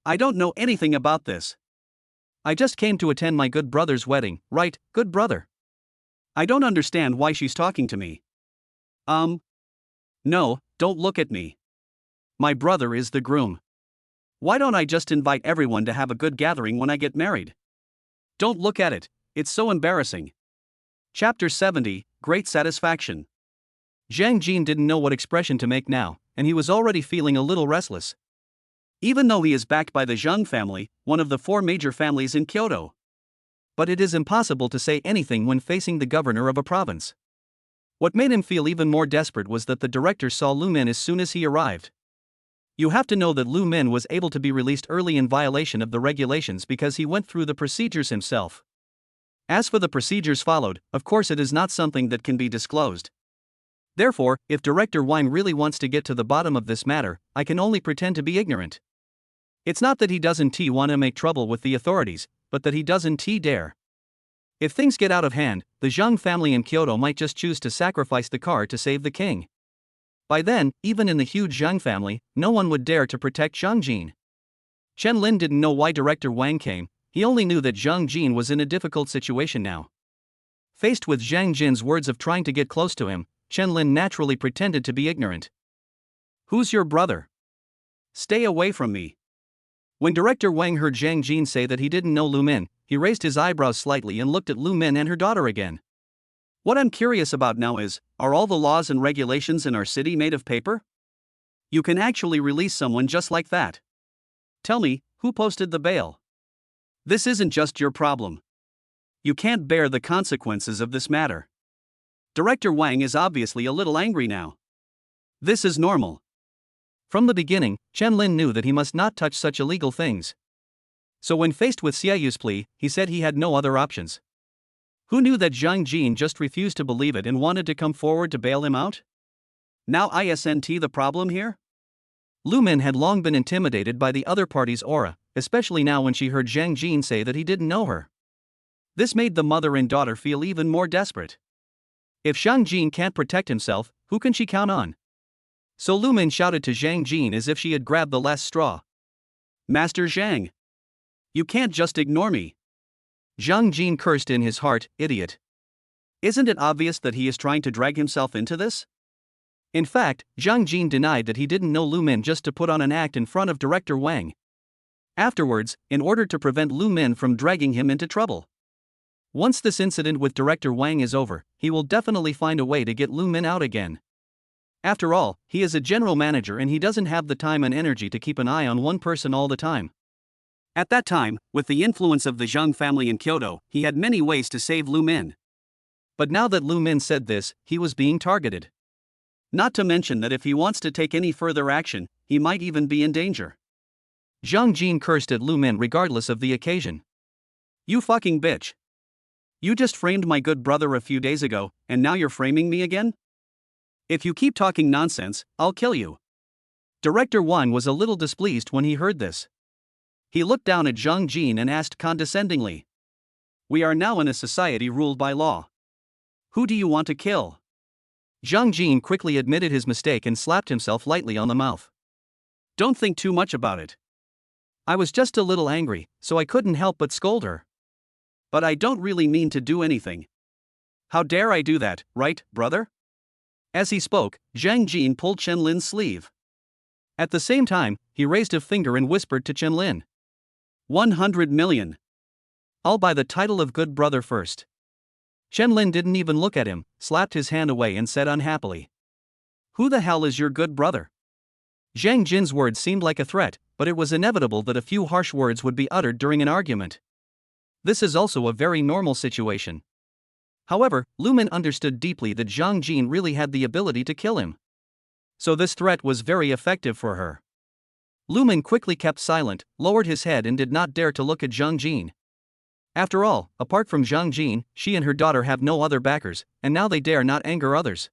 I don't know anything about this. I just came to attend my good brother's wedding, right, good brother? I don't understand why she's talking to me. No, don't look at me. My brother is the groom. Why don't I just invite everyone to have a good gathering when I get married? Don't look at it, it's so embarrassing. Chapter 70, Great Satisfaction. Zhang Jin didn't know what expression to make now, and he was already feeling a little restless. Even though he is backed by the Zhang family, one of the 4 major families in Kyoto. But it is impossible to say anything when facing the governor of a province. What made him feel even more desperate was that the director saw Lu Min as soon as he arrived. You have to know that Lu Min was able to be released early in violation of the regulations because he went through the procedures himself. As for the procedures followed, of course it is not something that can be disclosed. Therefore, if Director Wang really wants to get to the bottom of this matter, I can only pretend to be ignorant. It's not that he doesn't want to make trouble with the authorities, but that he doesn't dare. If things get out of hand, the Zhang family in Kyoto might just choose to sacrifice the car to save the king. By then, even in the huge Zhang family, no one would dare to protect Zhang Jin. Chen Lin didn't know why Director Wang came, he only knew that Zhang Jin was in a difficult situation now. Faced with Zhang Jin's words of trying to get close to him, Chen Lin naturally pretended to be ignorant. Who's your brother? Stay away from me. When Director Wang heard Zhang Jin say that he didn't know Lu Min, he raised his eyebrows slightly and looked at Lu Min and her daughter again. What I'm curious about now is, are all the laws and regulations in our city made of paper? You can actually release someone just like that. Tell me, who posted the bail? This isn't just your problem. You can't bear the consequences of this matter. Director Wang is obviously a little angry now. This is normal. From the beginning, Chen Lin knew that he must not touch such illegal things. So when faced with Xiaoyu's plea, he said he had no other options. Who knew that Zhang Jin just refused to believe it and wanted to come forward to bail him out? Now isn't the problem here? Lu Min had long been intimidated by the other party's aura, especially now when she heard Zhang Jin say that he didn't know her. This made the mother and daughter feel even more desperate. If Zhang Jin can't protect himself, who can she count on? So Lu Min shouted to Zhang Jin as if she had grabbed the last straw. Master Zhang! You can't just ignore me. Zhang Jin cursed in his heart, idiot. Isn't it obvious that he is trying to drag himself into this? In fact, Zhang Jin denied that he didn't know Lu Min just to put on an act in front of director Wang. Afterwards, in order to prevent Lu Min from dragging him into trouble. Once this incident with director Wang is over, he will definitely find a way to get Lu Min out again. After all, he is a general manager and he doesn't have the time and energy to keep an eye on one person all the time. At that time, with the influence of the Zhang family in Kyoto, he had many ways to save Lu Min. But now that Lu Min said this, he was being targeted. Not to mention that if he wants to take any further action, he might even be in danger. Zhang Jin cursed at Lu Min regardless of the occasion. You fucking bitch. You just framed my good brother a few days ago, and now you're framing me again? If you keep talking nonsense, I'll kill you. Director Wang was a little displeased when he heard this. He looked down at Zhang Jin and asked condescendingly. We are now in a society ruled by law. Who do you want to kill? Zhang Jin quickly admitted his mistake and slapped himself lightly on the mouth. Don't think too much about it. I was just a little angry, so I couldn't help but scold her. But I don't really mean to do anything. How dare I do that, right, brother? As he spoke, Zhang Jin pulled Chen Lin's sleeve. At the same time, he raised a finger and whispered to Chen Lin. 100 million. I'll buy the title of good brother first. Chen Lin didn't even look at him, slapped his hand away and said unhappily. Who the hell is your good brother? Zhang Jin's words seemed like a threat, but it was inevitable that a few harsh words would be uttered during an argument. This is also a very normal situation. However, Lu Min understood deeply that Zhang Jin really had the ability to kill him. So this threat was very effective for her. Lu Min quickly kept silent, lowered his head and did not dare to look at Zhang Jin. After all, apart from Zhang Jin, she and her daughter have no other backers, and now they dare not anger others.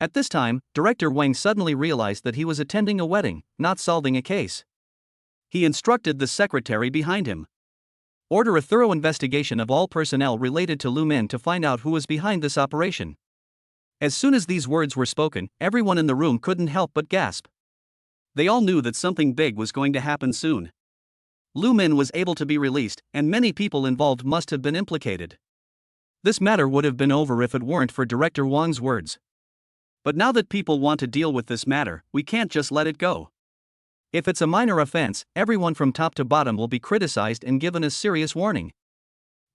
At this time, Director Wang suddenly realized that he was attending a wedding, not solving a case. He instructed the secretary behind him. Order a thorough investigation of all personnel related to Lu Min to find out who was behind this operation. As soon as these words were spoken, everyone in the room couldn't help but gasp. They all knew that something big was going to happen soon. Lu Min was able to be released, and many people involved must have been implicated. This matter would have been over if it weren't for Director Wang's words. But now that people want to deal with this matter, we can't just let it go. If it's a minor offense, everyone from top to bottom will be criticized and given a serious warning.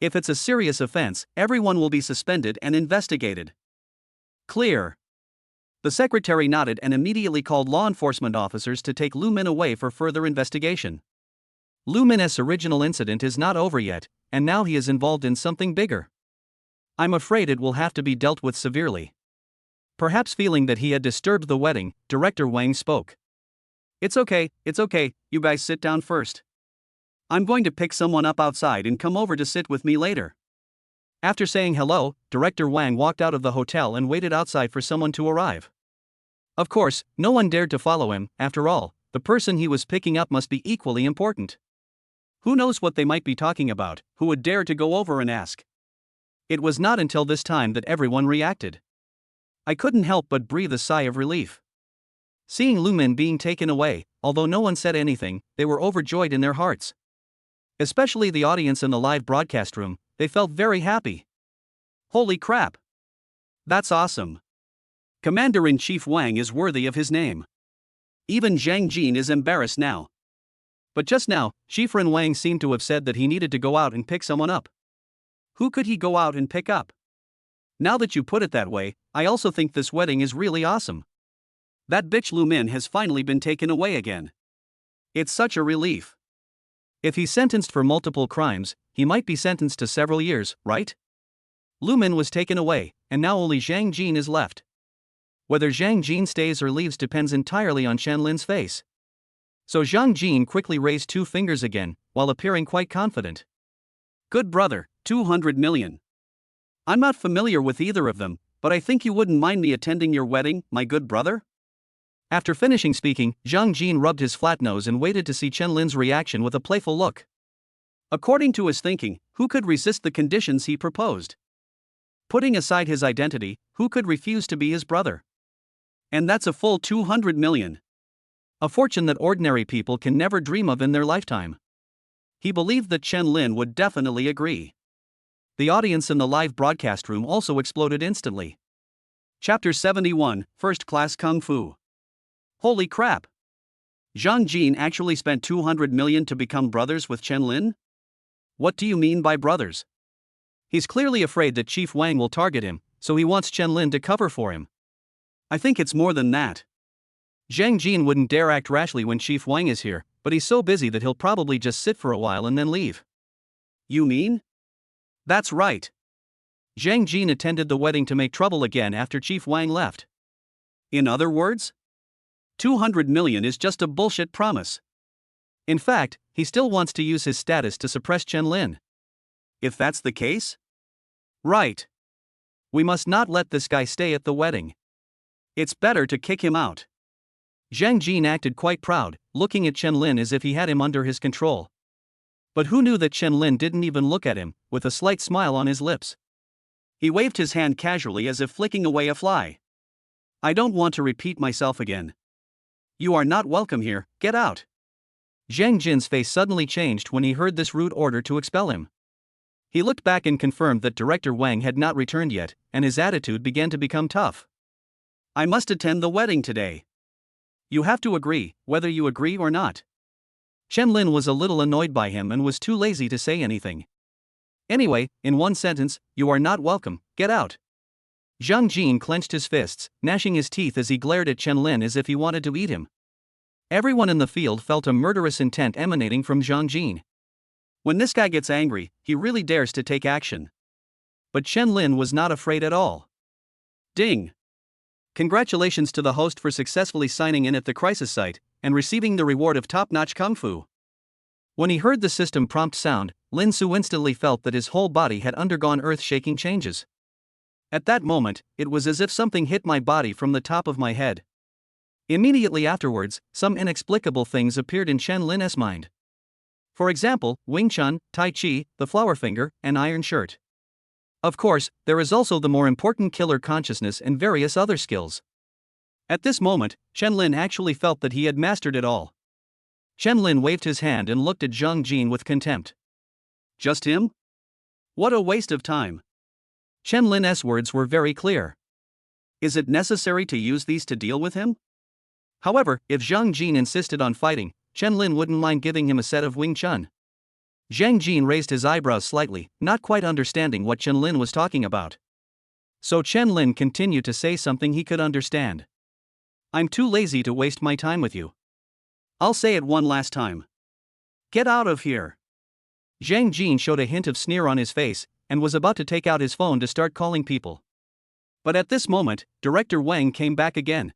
If it's a serious offense, everyone will be suspended and investigated. Clear. The secretary nodded and immediately called law enforcement officers to take Lu Min away for further investigation. Lu Min's original incident is not over yet, and now he is involved in something bigger. I'm afraid it will have to be dealt with severely. Perhaps feeling that he had disturbed the wedding, Director Wang spoke. It's okay, you guys sit down first. I'm going to pick someone up outside and come over to sit with me later. After saying hello, Director Wang walked out of the hotel and waited outside for someone to arrive. Of course, no one dared to follow him. After all, the person he was picking up must be equally important. Who knows what they might be talking about, who would dare to go over and ask? It was not until this time that everyone reacted. I couldn't help but breathe a sigh of relief. Seeing Lu Min being taken away, although no one said anything, they were overjoyed in their hearts. Especially the audience in the live broadcast room, they felt very happy. Holy crap! That's awesome. Commander-in-Chief Wang is worthy of his name. Even Zhang Jin is embarrassed now. But just now, Shifuan Wang seemed to have said that he needed to go out and pick someone up. Who could he go out and pick up? Now that you put it that way, I also think this wedding is really awesome. That bitch Lu Min has finally been taken away again. It's such a relief. If he's sentenced for multiple crimes, he might be sentenced to several years, right? Lu Min was taken away, and now only Zhang Jin is left. Whether Zhang Jin stays or leaves depends entirely on Chen Lin's face. So Zhang Jin quickly raised two fingers again, while appearing quite confident. Good brother, 200 million. I'm not familiar with either of them, but I think you wouldn't mind me attending your wedding, my good brother? After finishing speaking, Zhang Jin rubbed his flat nose and waited to see Chen Lin's reaction with a playful look. According to his thinking, who could resist the conditions he proposed? Putting aside his identity, who could refuse to be his brother? And that's a full 200 million. A fortune that ordinary people can never dream of in their lifetime. He believed that Chen Lin would definitely agree. The audience in the live broadcast room also exploded instantly. Chapter 71, First Class Kung Fu. Holy crap! Zhang Jin actually spent 200 million to become brothers with Chen Lin? What do you mean by brothers? He's clearly afraid that Chief Wang will target him, so he wants Chen Lin to cover for him. I think it's more than that. Zhang Jin wouldn't dare act rashly when Chief Wang is here, but he's so busy that he'll probably just sit for a while and then leave. You mean? That's right. Zhang Jin attended the wedding to make trouble again after Chief Wang left. In other words, 200 million is just a bullshit promise. In fact, he still wants to use his status to suppress Chen Lin. If that's the case? Right. We must not let this guy stay at the wedding. It's better to kick him out. Zhang Jin acted quite proud, looking at Chen Lin as if he had him under his control. But who knew that Chen Lin didn't even look at him, with a slight smile on his lips. He waved his hand casually as if flicking away a fly. I don't want to repeat myself again. You are not welcome here, get out. Zhang Jin's face suddenly changed when he heard this rude order to expel him. He looked back and confirmed that Director Wang had not returned yet, and his attitude began to become tough. I must attend the wedding today. You have to agree, whether you agree or not. Chen Lin was a little annoyed by him and was too lazy to say anything. Anyway, in one sentence, you are not welcome, get out. Zhang Jin clenched his fists, gnashing his teeth as he glared at Chen Lin as if he wanted to eat him. Everyone in the field felt a murderous intent emanating from Zhang Jin. When this guy gets angry, he really dares to take action. But Chen Lin was not afraid at all. Ding! Congratulations to the host for successfully signing in at the crisis site and receiving the reward of top-notch kung fu. When he heard the system prompt sound, Lin Su instantly felt that his whole body had undergone earth-shaking changes. At that moment, it was as if something hit my body from the top of my head. Immediately afterwards, some inexplicable things appeared in Chen Lin's mind. For example, Wing Chun, Tai Chi, the flower finger, and iron shirt. Of course, there is also the more important killer consciousness and various other skills. At this moment, Chen Lin actually felt that he had mastered it all. Chen Lin waved his hand and looked at Zhang Jin with contempt. Just him? What a waste of time. Chen Lin's words were very clear. Is it necessary to use these to deal with him? However, if Zhang Jin insisted on fighting, Chen Lin wouldn't mind giving him a set of Wing Chun. Zhang Jin raised his eyebrows slightly, not quite understanding what Chen Lin was talking about. So Chen Lin continued to say something he could understand. I'm too lazy to waste my time with you. I'll say it one last time. Get out of here. Zhang Jin showed a hint of sneer on his face, and was about to take out his phone to start calling people. But at this moment, Director Wang came back again.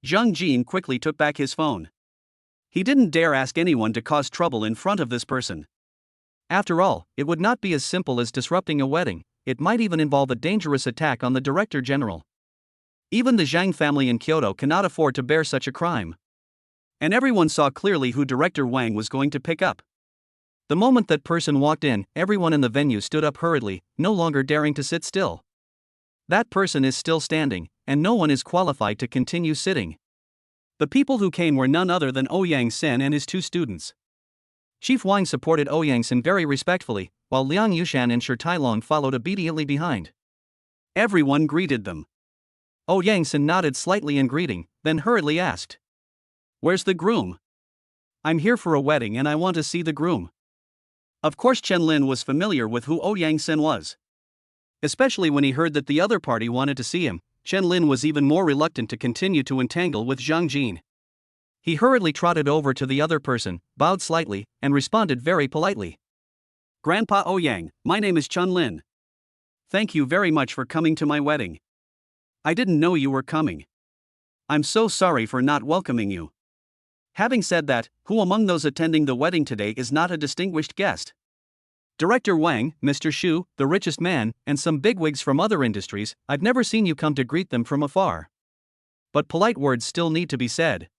Zhang Jin quickly took back his phone. He didn't dare ask anyone to cause trouble in front of this person. After all, it would not be as simple as disrupting a wedding, it might even involve a dangerous attack on the Director General. Even the Zhang family in Kyoto cannot afford to bear such a crime. And everyone saw clearly who Director Wang was going to pick up. The moment that person walked in, everyone in the venue stood up hurriedly, no longer daring to sit still. That person is still standing, and no one is qualified to continue sitting. The people who came were none other than Ouyang Sen and his two students. Chief Wang supported Ouyang Sen very respectfully, while Liang Yushan and Shi Tailong followed obediently behind. Everyone greeted them. Ouyang Sen nodded slightly in greeting, then hurriedly asked, "Where's the groom?" "I'm here for a wedding and I want to see the groom." Of course Chen Lin was familiar with who Ouyang Sen was. Especially when he heard that the other party wanted to see him, Chen Lin was even more reluctant to continue to entangle with Zhang Jin. He hurriedly trotted over to the other person, bowed slightly, and responded very politely. "Grandpa Ouyang, my name is Chen Lin. Thank you very much for coming to my wedding. I didn't know you were coming. I'm so sorry for not welcoming you. Having said that, who among those attending the wedding today is not a distinguished guest? Director Wang, Mr. Xu, the richest man, and some bigwigs from other industries, I've never seen you come to greet them from afar. But polite words still need to be said.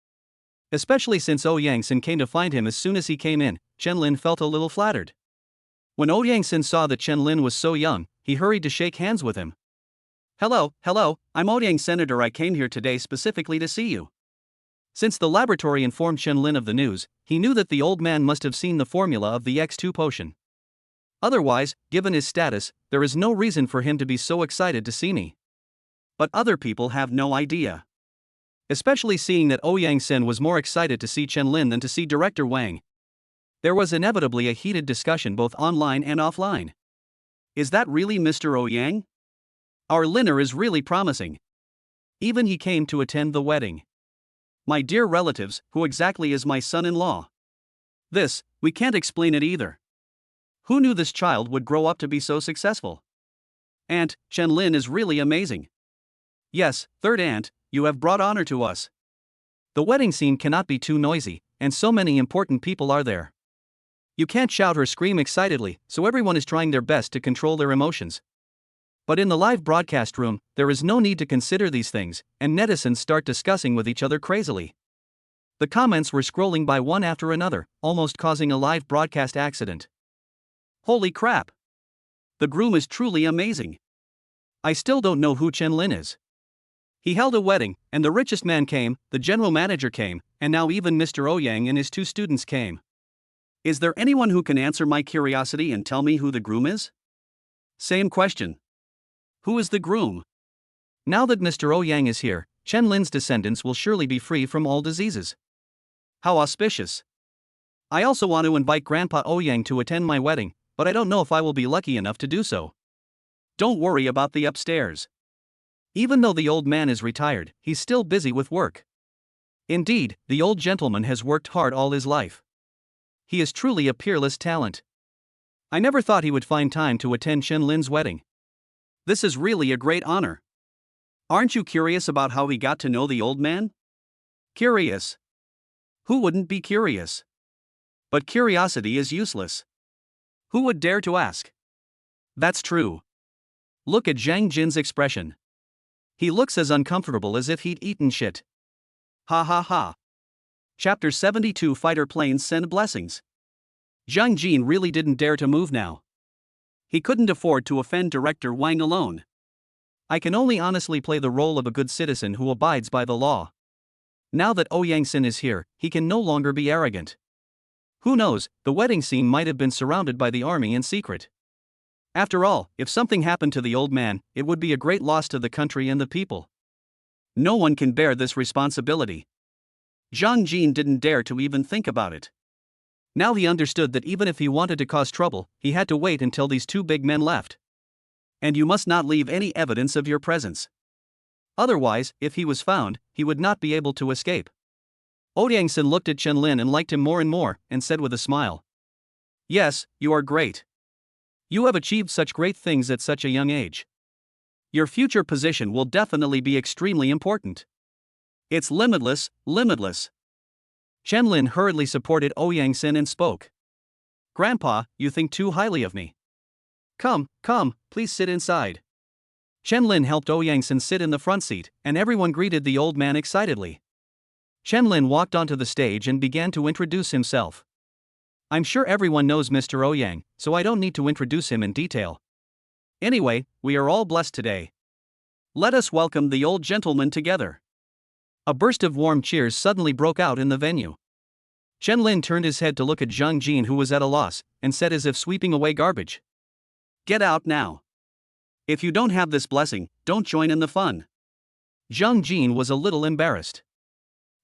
Especially since Ouyang Sen came to find him as soon as he came in, Chen Lin felt a little flattered. When Ouyang Sen saw that Chen Lin was so young, he hurried to shake hands with him. Hello, I'm Ouyang Senator. I came here today specifically to see you." Since the laboratory informed Chen Lin of the news, he knew that the old man must have seen the formula of the X2 potion. Otherwise, given his status, there is no reason for him to be so excited to see me. But other people have no idea. Especially seeing that Ouyang Sin was more excited to see Chen Lin than to see Director Wang. There was inevitably a heated discussion both online and offline. Is that really Mr. Ouyang? Our Linner is really promising. Even he came to attend the wedding. My dear relatives, who exactly is my son-in-law? This, we can't explain it either. Who knew this child would grow up to be so successful? Aunt, Chen Lin is really amazing. Yes, third aunt, you have brought honor to us. The wedding scene cannot be too noisy, and so many important people are there. You can't shout or scream excitedly, so everyone is trying their best to control their emotions. But in the live broadcast room, there is no need to consider these things, and netizens start discussing with each other crazily. The comments were scrolling by one after another, almost causing a live broadcast accident. Holy crap! The groom is truly amazing. I still don't know who Chen Lin is. He held a wedding, and the richest man came, the general manager came, and now even Mr. Ouyang and his 2 students came. Is there anyone who can answer my curiosity and tell me who the groom is? Same question. Who is the groom? Now that Mr. Ouyang is here, Chen Lin's descendants will surely be free from all diseases. How auspicious. I also want to invite Grandpa Ouyang to attend my wedding, but I don't know if I will be lucky enough to do so. Don't worry about the upstairs. Even though the old man is retired, he's still busy with work. Indeed, the old gentleman has worked hard all his life. He is truly a peerless talent. I never thought he would find time to attend Chen Lin's wedding. This is really a great honor. Aren't you curious about how he got to know the old man? Curious. Who wouldn't be curious? But curiosity is useless. Who would dare to ask? That's true. Look at Zhang Jin's expression. He looks as uncomfortable as if he'd eaten shit. Ha ha ha. Chapter 72 Fighter planes send blessings. Zhang Jin really didn't dare to move now. He couldn't afford to offend Director Wang alone. I can only honestly play the role of a good citizen who abides by the law. Now that Ouyang Sin is here, he can no longer be arrogant. Who knows, the wedding scene might have been surrounded by the army in secret. After all, if something happened to the old man, it would be a great loss to the country and the people. No one can bear this responsibility. Zhang Jin didn't dare to even think about it. Now he understood that even if he wanted to cause trouble, he had to wait until these 2 big men left. And you must not leave any evidence of your presence. Otherwise, if he was found, he would not be able to escape. Ouyang Sin looked at Chen Lin and liked him more and more, and said with a smile. Yes, you are great. You have achieved such great things at such a young age. Your future position will definitely be extremely important. It's limitless, limitless. Chen Lin hurriedly supported Ouyang Sin and spoke. Grandpa, you think too highly of me. Come, please sit inside. Chen Lin helped Ouyang Sin sit in the front seat, and everyone greeted the old man excitedly. Chen Lin walked onto the stage and began to introduce himself. I'm sure everyone knows Mr. Ouyang, so I don't need to introduce him in detail. Anyway, we are all blessed today. Let us welcome the old gentleman together. A burst of warm cheers suddenly broke out in the venue. Chen Lin turned his head to look at Zhang Jin, who was at a loss, and said as if sweeping away garbage. Get out now. If you don't have this blessing, don't join in the fun. Zhang Jin was a little embarrassed.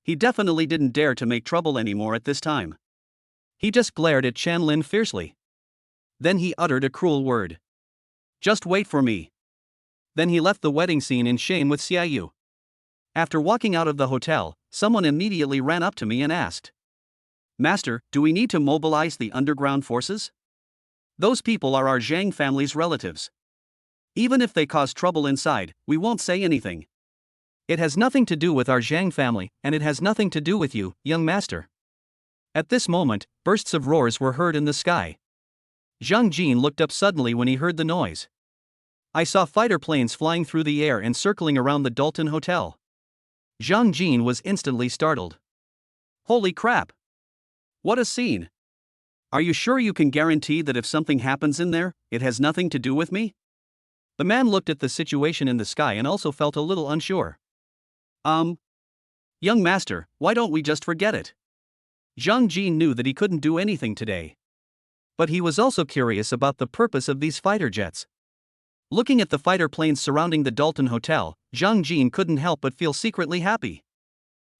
He definitely didn't dare to make trouble anymore at this time. He just glared at Chen Lin fiercely. Then he uttered a cruel word. Just wait for me. Then he left the wedding scene in shame with Xiaoyu. After walking out of the hotel, someone immediately ran up to me and asked. Master, do we need to mobilize the underground forces? Those people are our Zhang family's relatives. Even if they cause trouble inside, we won't say anything. It has nothing to do with our Zhang family, and it has nothing to do with you, young master. At this moment, bursts of roars were heard in the sky. Zhang Jin looked up suddenly when he heard the noise. I saw fighter planes flying through the air and circling around the Dalton Hotel. Zhang Jin was instantly startled. Holy crap! What a scene! Are you sure you can guarantee that if something happens in there, it has nothing to do with me? The man looked at the situation in the sky and also felt a little unsure. Young master, why don't we just forget it? Zhang Jin knew that he couldn't do anything today. But he was also curious about the purpose of these fighter jets. Looking at the fighter planes surrounding the Dalton Hotel, Zhang Jin couldn't help but feel secretly happy.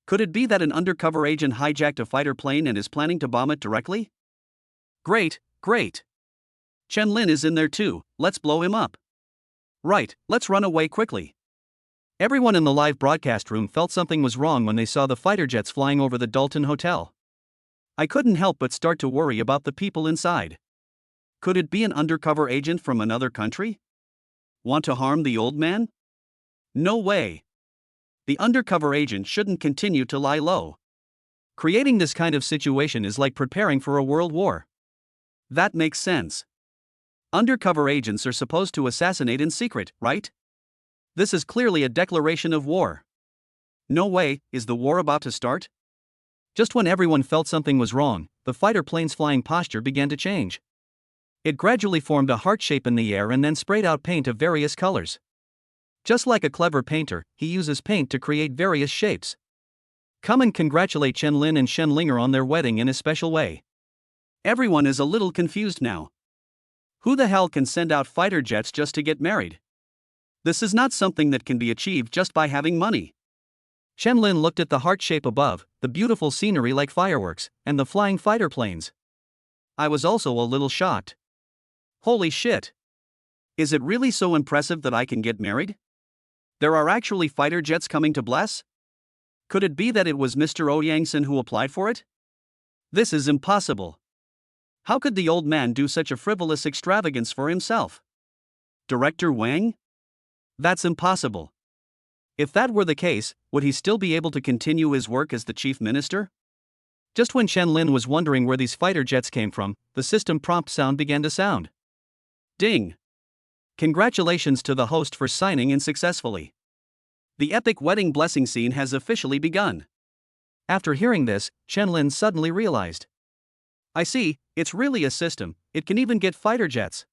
Could it be that an undercover agent hijacked a fighter plane and is planning to bomb it directly? Great, great. Chen Lin is in there too, let's blow him up. Right, let's run away quickly. Everyone in the live broadcast room felt something was wrong when they saw the fighter jets flying over the Dalton Hotel. I couldn't help but start to worry about the people inside. Could it be an undercover agent from another country? Want to harm the old man? No way. The undercover agent shouldn't continue to lie low. Creating this kind of situation is like preparing for a world war. That makes sense. Undercover agents are supposed to assassinate in secret, right? This is clearly a declaration of war. No way, is the war about to start? Just when everyone felt something was wrong, the fighter plane's flying posture began to change. It gradually formed a heart shape in the air and then sprayed out paint of various colors. Just like a clever painter, he uses paint to create various shapes. Come and congratulate Chen Lin and Shen Linger on their wedding in a special way. Everyone is a little confused now. Who the hell can send out fighter jets just to get married? This is not something that can be achieved just by having money. Chen Lin looked at the heart shape above, the beautiful scenery like fireworks, and the flying fighter planes. I was also a little shocked. Holy shit! Is it really so impressive that I can get married? There are actually fighter jets coming to bless? Could it be that it was Mr. Ouyangsen who applied for it? This is impossible. How could the old man do such a frivolous extravagance for himself? Director Wang? That's impossible. If that were the case, would he still be able to continue his work as the chief minister? Just when Chen Lin was wondering where these fighter jets came from, the system prompt sound began to sound. Ding! Congratulations to the host for signing in successfully. The epic wedding blessing scene has officially begun. After hearing this, Chen Lin suddenly realized. I see, it's really a system, it can even get fighter jets.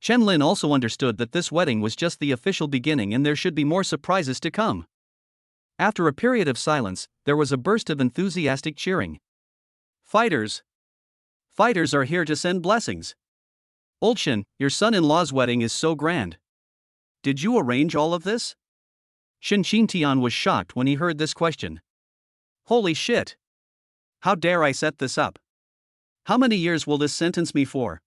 Chen Lin also understood that this wedding was just the official beginning and there should be more surprises to come. After a period of silence, there was a burst of enthusiastic cheering. Fighters! Fighters are here to send blessings. Old Shen, your son-in-law's wedding is so grand. Did you arrange all of this? Shen Xintian was shocked when he heard this question. Holy shit! How dare I set this up? How many years will this sentence me for?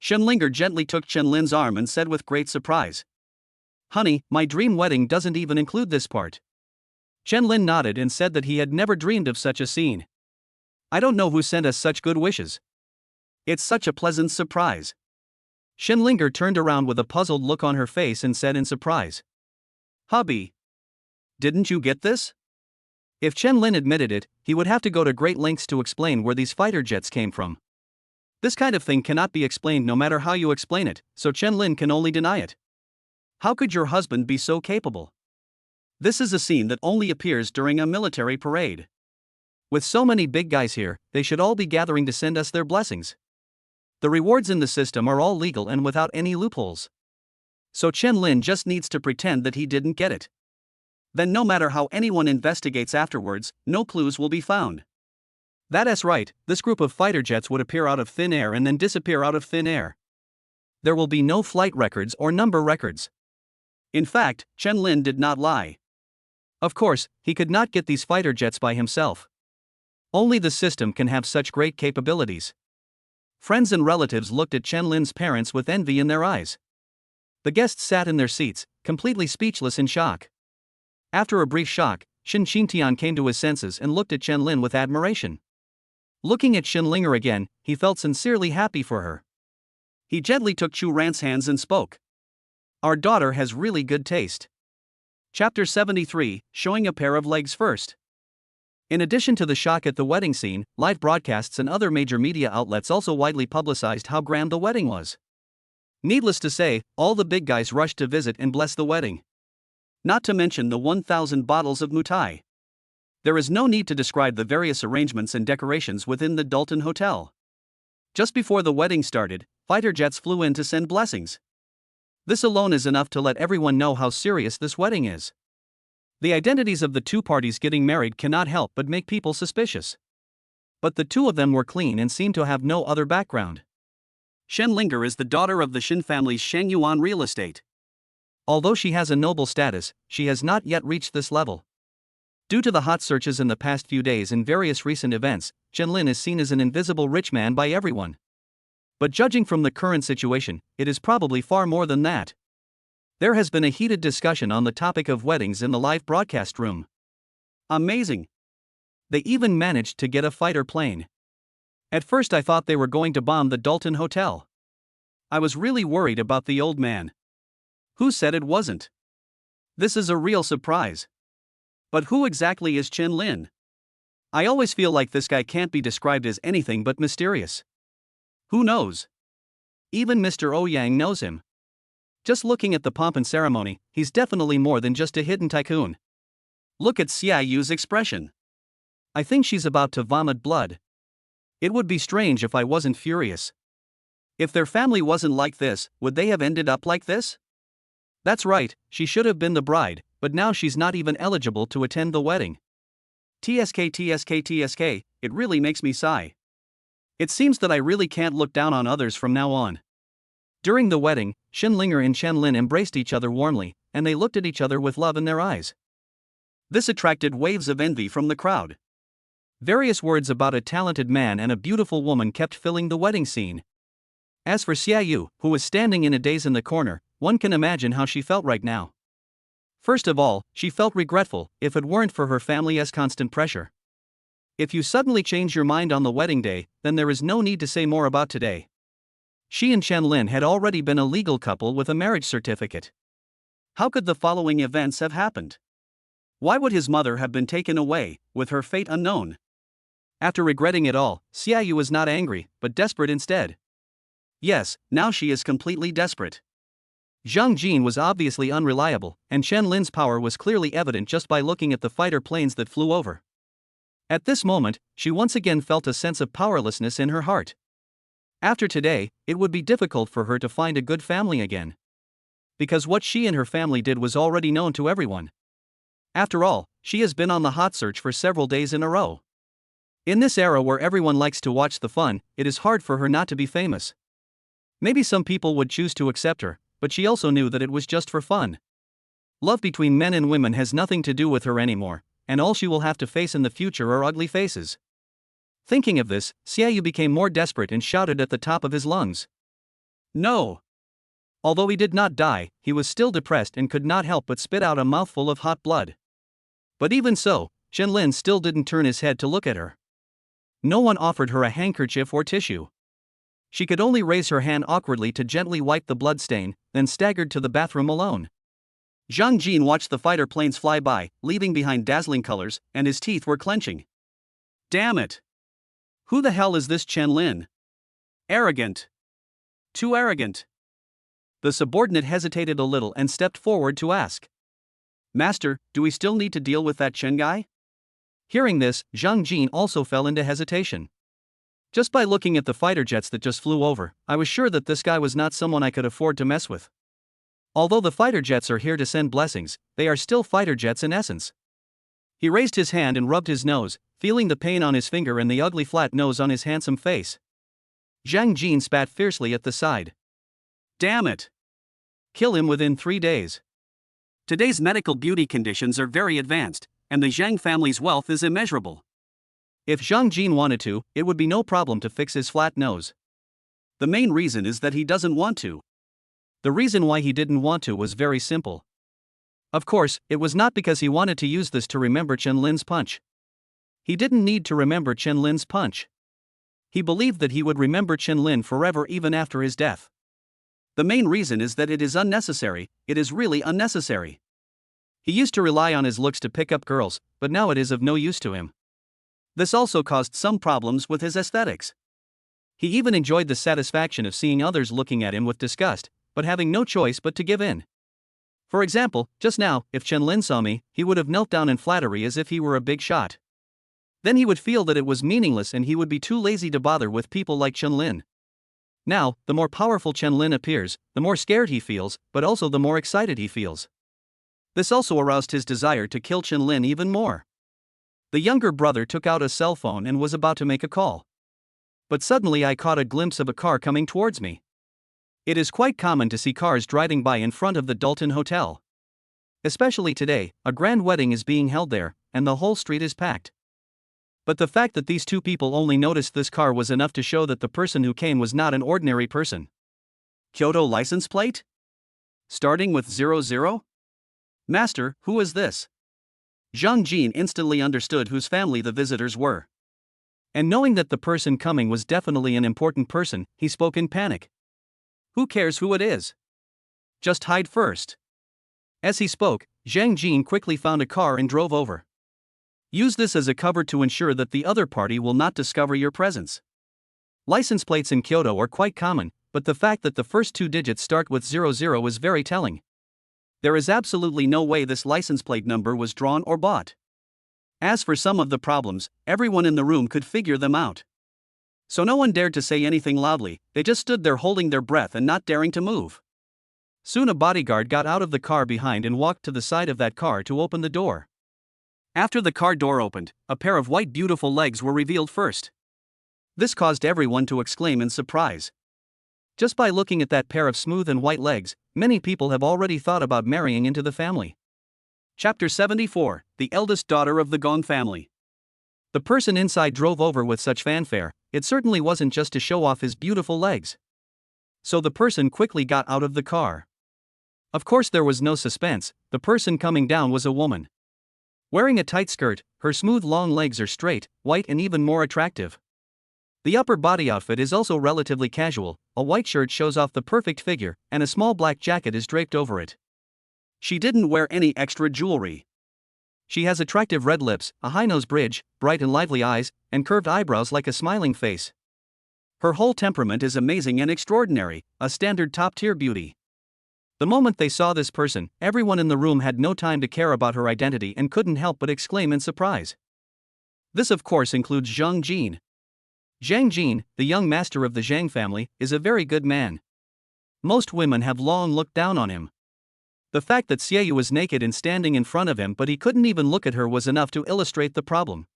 Shen Linger gently took Chen Lin's arm and said with great surprise. Honey, my dream wedding doesn't even include this part. Chen Lin nodded and said that he had never dreamed of such a scene. I don't know who sent us such good wishes. It's such a pleasant surprise. Shen Linger turned around with a puzzled look on her face and said in surprise. Hubby. Didn't you get this? If Chen Lin admitted it, he would have to go to great lengths to explain where these fighter jets came from. This kind of thing cannot be explained no matter how you explain it, so Chen Lin can only deny it. How could your husband be so capable? This is a scene that only appears during a military parade. With so many big guys here, they should all be gathering to send us their blessings. The rewards in the system are all legal and without any loopholes. So Chen Lin just needs to pretend that he didn't get it. Then no matter how anyone investigates afterwards, no clues will be found. That's right, this group of fighter jets would appear out of thin air and then disappear out of thin air. There will be no flight records or number records. In fact, Chen Lin did not lie. Of course, he could not get these fighter jets by himself. Only the system can have such great capabilities. Friends and relatives looked at Chen Lin's parents with envy in their eyes. The guests sat in their seats, completely speechless in shock. After a brief shock, Shen Xintian came to his senses and looked at Chen Lin with admiration. Looking at Shen Linger again, he felt sincerely happy for her. He gently took Chu Ran's hands and spoke. Our daughter has really good taste. Chapter 73, Showing a Pair of Legs First. In addition to the shock at the wedding scene, live broadcasts and other major media outlets also widely publicized how grand the wedding was. Needless to say, all the big guys rushed to visit and bless the wedding. Not to mention the 1,000 bottles of mutai. There is no need to describe the various arrangements and decorations within the Dalton Hotel. Just before the wedding started, fighter jets flew in to send blessings. This alone is enough to let everyone know how serious this wedding is. The identities of the two parties getting married cannot help but make people suspicious. But the two of them were clean and seemed to have no other background. Shen Linger is the daughter of the Shen family's Shen Yuan real estate. Although she has a noble status, she has not yet reached this level. Due to the hot searches in the past few days and various recent events, Chen Lin is seen as an invisible rich man by everyone. But judging from the current situation, it is probably far more than that. There has been a heated discussion on the topic of weddings in the live broadcast room. Amazing! They even managed to get a fighter plane. At first I thought they were going to bomb the Dalton Hotel. I was really worried about the old man. Who said it wasn't? This is a real surprise. But who exactly is Chen Lin? I always feel like this guy can't be described as anything but mysterious. Who knows? Even Mr. Ouyang knows him. Just looking at the pomp and ceremony, he's definitely more than just a hidden tycoon. Look at Xia Yu's expression. I think she's about to vomit blood. It would be strange if I wasn't furious. If their family wasn't like this, would they have ended up like this? That's right, she should have been the bride, but now she's not even eligible to attend the wedding. TSK, it really makes me sigh. It seems that I really can't look down on others from now on. During the wedding, Shen Linger and Chen Lin embraced each other warmly, and they looked at each other with love in their eyes. This attracted waves of envy from the crowd. Various words about a talented man and a beautiful woman kept filling the wedding scene. As for Xia Yu, who was standing in a daze in the corner, one can imagine how she felt right now. First of all, she felt regretful, if it weren't for her family's constant pressure. If you suddenly change your mind on the wedding day, then there is no need to say more about today. She and Chen Lin had already been a legal couple with a marriage certificate. How could the following events have happened? Why would his mother have been taken away, with her fate unknown? After regretting it all, Xia Yu was not angry, but desperate instead. Yes, now she is completely desperate. Zhang Jin was obviously unreliable, and Chen Lin's power was clearly evident just by looking at the fighter planes that flew over. At this moment, she once again felt a sense of powerlessness in her heart. After today, it would be difficult for her to find a good family again. Because what she and her family did was already known to everyone. After all, she has been on the hot search for several days in a row. In this era where everyone likes to watch the fun, it is hard for her not to be famous. Maybe some people would choose to accept her, but she also knew that it was just for fun. Love between men and women has nothing to do with her anymore, and all she will have to face in the future are ugly faces. Thinking of this, Xia Yu became more desperate and shouted at the top of his lungs. No! Although he did not die, he was still depressed and could not help but spit out a mouthful of hot blood. But even so, Chen Lin still didn't turn his head to look at her. No one offered her a handkerchief or tissue. She could only raise her hand awkwardly to gently wipe the blood stain, then staggered to the bathroom alone. Zhang Jin watched the fighter planes fly by, leaving behind dazzling colors, and his teeth were clenching. Damn it! Who the hell is this Chen Lin? Arrogant. Too arrogant. The subordinate hesitated a little and stepped forward to ask. Master, do we still need to deal with that Chen guy? Hearing this, Zhang Jin also fell into hesitation. Just by looking at the fighter jets that just flew over, I was sure that this guy was not someone I could afford to mess with. Although the fighter jets are here to send blessings, they are still fighter jets in essence. He raised his hand and rubbed his nose, feeling the pain on his finger and the ugly flat nose on his handsome face. Zhang Jin spat fiercely at the side. Damn it! Kill him within 3 days. Today's medical beauty conditions are very advanced, and the Zhang family's wealth is immeasurable. If Zhang Jin wanted to, it would be no problem to fix his flat nose. The main reason is that he doesn't want to. The reason why he didn't want to was very simple. Of course, it was not because he wanted to use this to remember Chen Lin's punch. He didn't need to remember Chen Lin's punch. He believed that he would remember Chen Lin forever even after his death. The main reason is that it is unnecessary, it is really unnecessary. He used to rely on his looks to pick up girls, but now it is of no use to him. This also caused some problems with his aesthetics. He even enjoyed the satisfaction of seeing others looking at him with disgust, but having no choice but to give in. For example, just now, if Chen Lin saw me, he would have knelt down in flattery as if he were a big shot. Then he would feel that it was meaningless and he would be too lazy to bother with people like Chen Lin. Now, the more powerful Chen Lin appears, the more scared he feels, but also the more excited he feels. This also aroused his desire to kill Chen Lin even more. The younger brother took out a cell phone and was about to make a call. But suddenly I caught a glimpse of a car coming towards me. It is quite common to see cars driving by in front of the Dalton Hotel. Especially today, a grand wedding is being held there, and the whole street is packed. But the fact that these two people only noticed this car was enough to show that the person who came was not an ordinary person. Kyoto license plate? Starting with 00? Master, who is this? Zhang Jin instantly understood whose family the visitors were. And knowing that the person coming was definitely an important person, he spoke in panic. Who cares who it is? Just hide first. As he spoke, Zhang Jin quickly found a car and drove over. Use this as a cover to ensure that the other party will not discover your presence. License plates in Kyoto are quite common, but the fact that the first two digits start with 00 is very telling. There is absolutely no way this license plate number was drawn or bought. As for some of the problems, everyone in the room could figure them out. So no one dared to say anything loudly, they just stood there holding their breath and not daring to move. Soon a bodyguard got out of the car behind and walked to the side of that car to open the door. After the car door opened, a pair of white beautiful legs were revealed first. This caused everyone to exclaim in surprise. Just by looking at that pair of smooth and white legs, many people have already thought about marrying into the family. Chapter 74, The Eldest Daughter of the Gong Family. The person inside drove over with such fanfare, it certainly wasn't just to show off his beautiful legs. So the person quickly got out of the car. Of course there was no suspense, the person coming down was a woman. Wearing a tight skirt, her smooth long legs are straight, white and even more attractive. The upper body outfit is also relatively casual, a white shirt shows off the perfect figure, and a small black jacket is draped over it. She didn't wear any extra jewelry. She has attractive red lips, a high nose bridge, bright and lively eyes, and curved eyebrows like a smiling face. Her whole temperament is amazing and extraordinary, a standard top-tier beauty. The moment they saw this person, everyone in the room had no time to care about her identity and couldn't help but exclaim in surprise. This of course includes Zhang Jin. Zhang Jin, the young master of the Zhang family, is a very good man. Most women have long looked down on him. The fact that Xiaoyu was naked and standing in front of him but he couldn't even look at her was enough to illustrate the problem.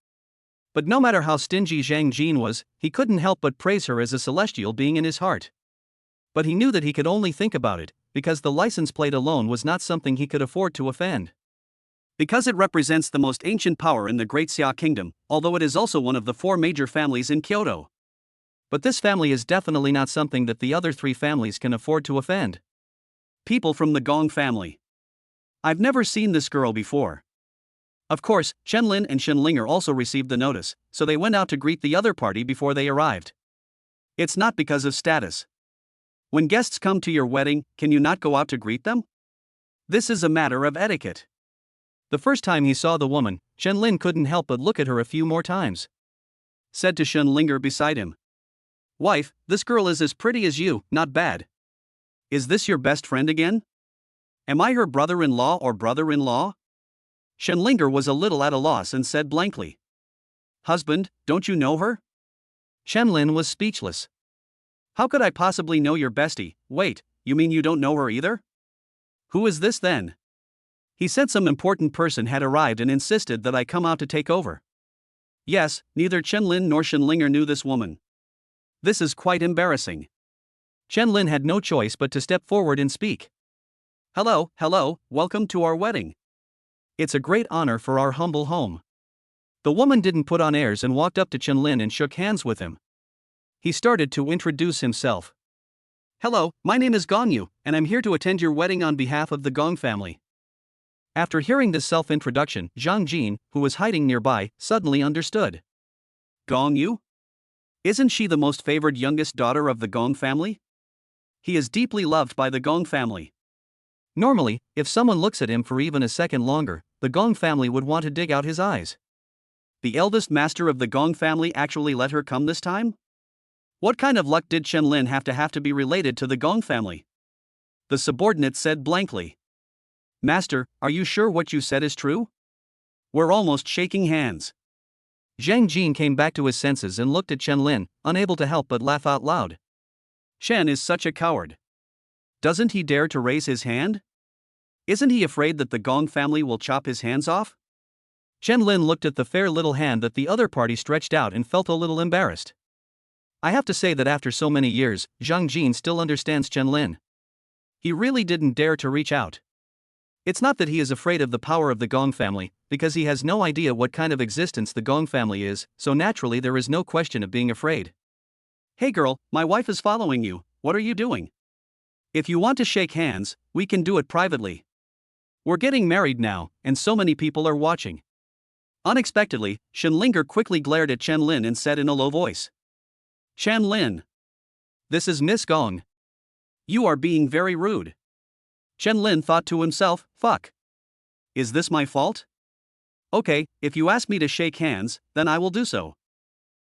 But no matter how stingy Zhang Jin was, he couldn't help but praise her as a celestial being in his heart. But he knew that he could only think about it, because the license plate alone was not something he could afford to offend. Because it represents the most ancient power in the Great Xia Kingdom, although it is also one of the four major families in Kyoto. But this family is definitely not something that the other three families can afford to offend. People from the Gong family. I've never seen this girl before. Of course, Chenlin and Shenlinger also received the notice, so they went out to greet the other party before they arrived. It's not because of status. When guests come to your wedding, can you not go out to greet them? This is a matter of etiquette. The first time he saw the woman, Shenlin couldn't help but look at her a few more times. Said to Shenlinger beside him. Wife, this girl is as pretty as you, not bad. Is this your best friend again? Am I her brother-in-law or brother-in-law? Shenlinger was a little at a loss and said blankly. Husband, don't you know her? Shenlin was speechless. How could I possibly know your bestie? Wait, you mean you don't know her either? Who is this then? He said some important person had arrived and insisted that I come out to take over. Yes, neither Chenlin nor Shenlinger knew this woman. This is quite embarrassing. Chenlin had no choice but to step forward and speak. Hello, welcome to our wedding. It's a great honor for our humble home. The woman didn't put on airs and walked up to Chenlin and shook hands with him. He started to introduce himself. Hello, my name is Gongyu, and I'm here to attend your wedding on behalf of the Gong family. After hearing this self-introduction, Zhang Jin, who was hiding nearby, suddenly understood. Gongyu? Isn't she the most favored youngest daughter of the Gong family? He is deeply loved by the Gong family. Normally, if someone looks at him for even a second longer, the Gong family would want to dig out his eyes. The eldest master of the Gong family actually let her come this time? What kind of luck did Chenlin have to be related to the Gong family? The subordinate said blankly. Master, are you sure what you said is true? We're almost shaking hands. Zhang Jin came back to his senses and looked at Chenlin, unable to help but laugh out loud. Shen is such a coward. Doesn't he dare to raise his hand? Isn't he afraid that the Gong family will chop his hands off? Chenlin looked at the fair little hand that the other party stretched out and felt a little embarrassed. I have to say that after so many years, Zhang Jin still understands Chen Lin. He really didn't dare to reach out. It's not that he is afraid of the power of the Gong family, because he has no idea what kind of existence the Gong family is, so naturally there is no question of being afraid. Hey girl, my wife is following you, what are you doing? If you want to shake hands, we can do it privately. We're getting married now, and so many people are watching. Unexpectedly, Shenlinger quickly glared at Chen Lin and said in a low voice. Chen Lin. This is Miss Gong. You are being very rude. Chen Lin thought to himself, fuck. Is this my fault? Okay, if you ask me to shake hands, then I will do so.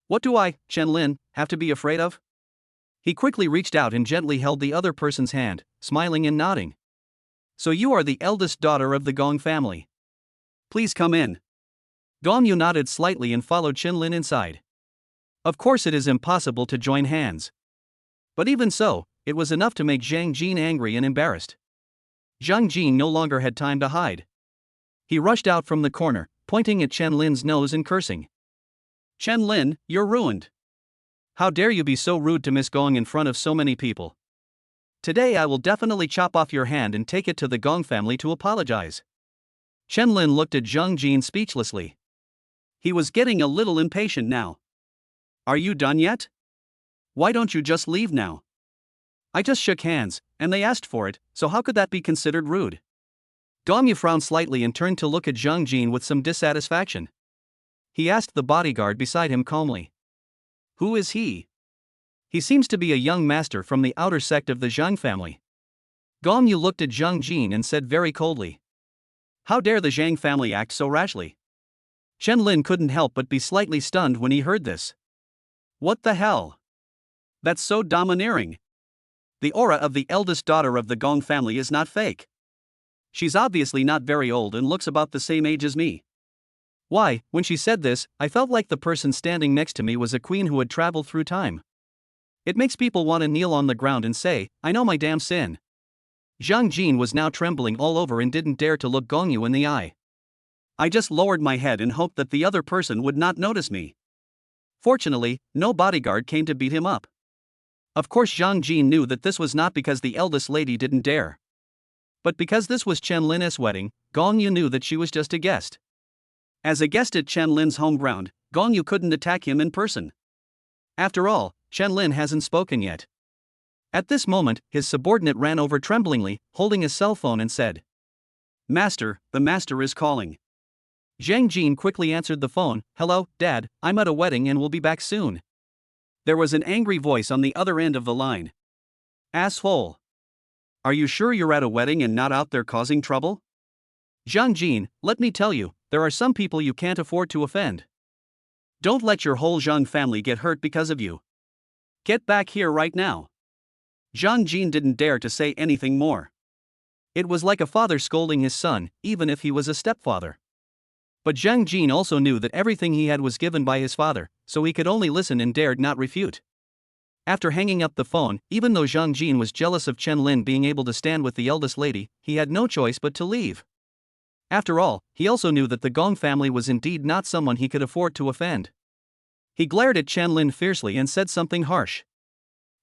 What do I, Chen Lin, have to be afraid of? He quickly reached out and gently held the other person's hand, smiling and nodding. So you are the eldest daughter of the Gong family. Please come in. Gong Yu nodded slightly and followed Chen Lin inside. Of course it is impossible to join hands. But even so, it was enough to make Zhang Jin angry and embarrassed. Zhang Jin no longer had time to hide. He rushed out from the corner, pointing at Chen Lin's nose and cursing. Chen Lin, you're ruined. How dare you be so rude to Miss Gong in front of so many people? Today I will definitely chop off your hand and take it to the Gong family to apologize. Chen Lin looked at Zhang Jin speechlessly. He was getting a little impatient now. Are you done yet? Why don't you just leave now? I just shook hands, and they asked for it, so how could that be considered rude? Gong Yu frowned slightly and turned to look at Zhang Jin with some dissatisfaction. He asked the bodyguard beside him calmly. Who is he? He seems to be a young master from the outer sect of the Zhang family. Gong Yu looked at Zhang Jin and said very coldly. How dare the Zhang family act so rashly? Chen Lin couldn't help but be slightly stunned when he heard this. What the hell? That's so domineering. The aura of the eldest daughter of the Gong family is not fake. She's obviously not very old and looks about the same age as me. Why, when she said this, I felt like the person standing next to me was a queen who had traveled through time. It makes people want to kneel on the ground and say, I know my damn sin. Zhang Jin was now trembling all over and didn't dare to look Gong Yu in the eye. I just lowered my head and hoped that the other person would not notice me. Fortunately, no bodyguard came to beat him up. Of course Zhang Jin knew that this was not because the eldest lady didn't dare. But because this was Chen Lin's wedding, Gong Yu knew that she was just a guest. As a guest at Chen Lin's home ground, Gong Yu couldn't attack him in person. After all, Chen Lin hasn't spoken yet. At this moment, his subordinate ran over tremblingly, holding his cell phone and said, Master, the master is calling. Zhang Jin quickly answered the phone, Hello, Dad, I'm at a wedding and will be back soon. There was an angry voice on the other end of the line. Asshole. Are you sure you're at a wedding and not out there causing trouble? Zhang Jin, let me tell you, there are some people you can't afford to offend. Don't let your whole Zhang family get hurt because of you. Get back here right now. Zhang Jin didn't dare to say anything more. It was like a father scolding his son, even if he was a stepfather. But Zhang Jin also knew that everything he had was given by his father, so he could only listen and dared not refute. After hanging up the phone, even though Zhang Jin was jealous of Chen Lin being able to stand with the eldest lady, he had no choice but to leave. After all, he also knew that the Gong family was indeed not someone he could afford to offend. He glared at Chen Lin fiercely and said something harsh.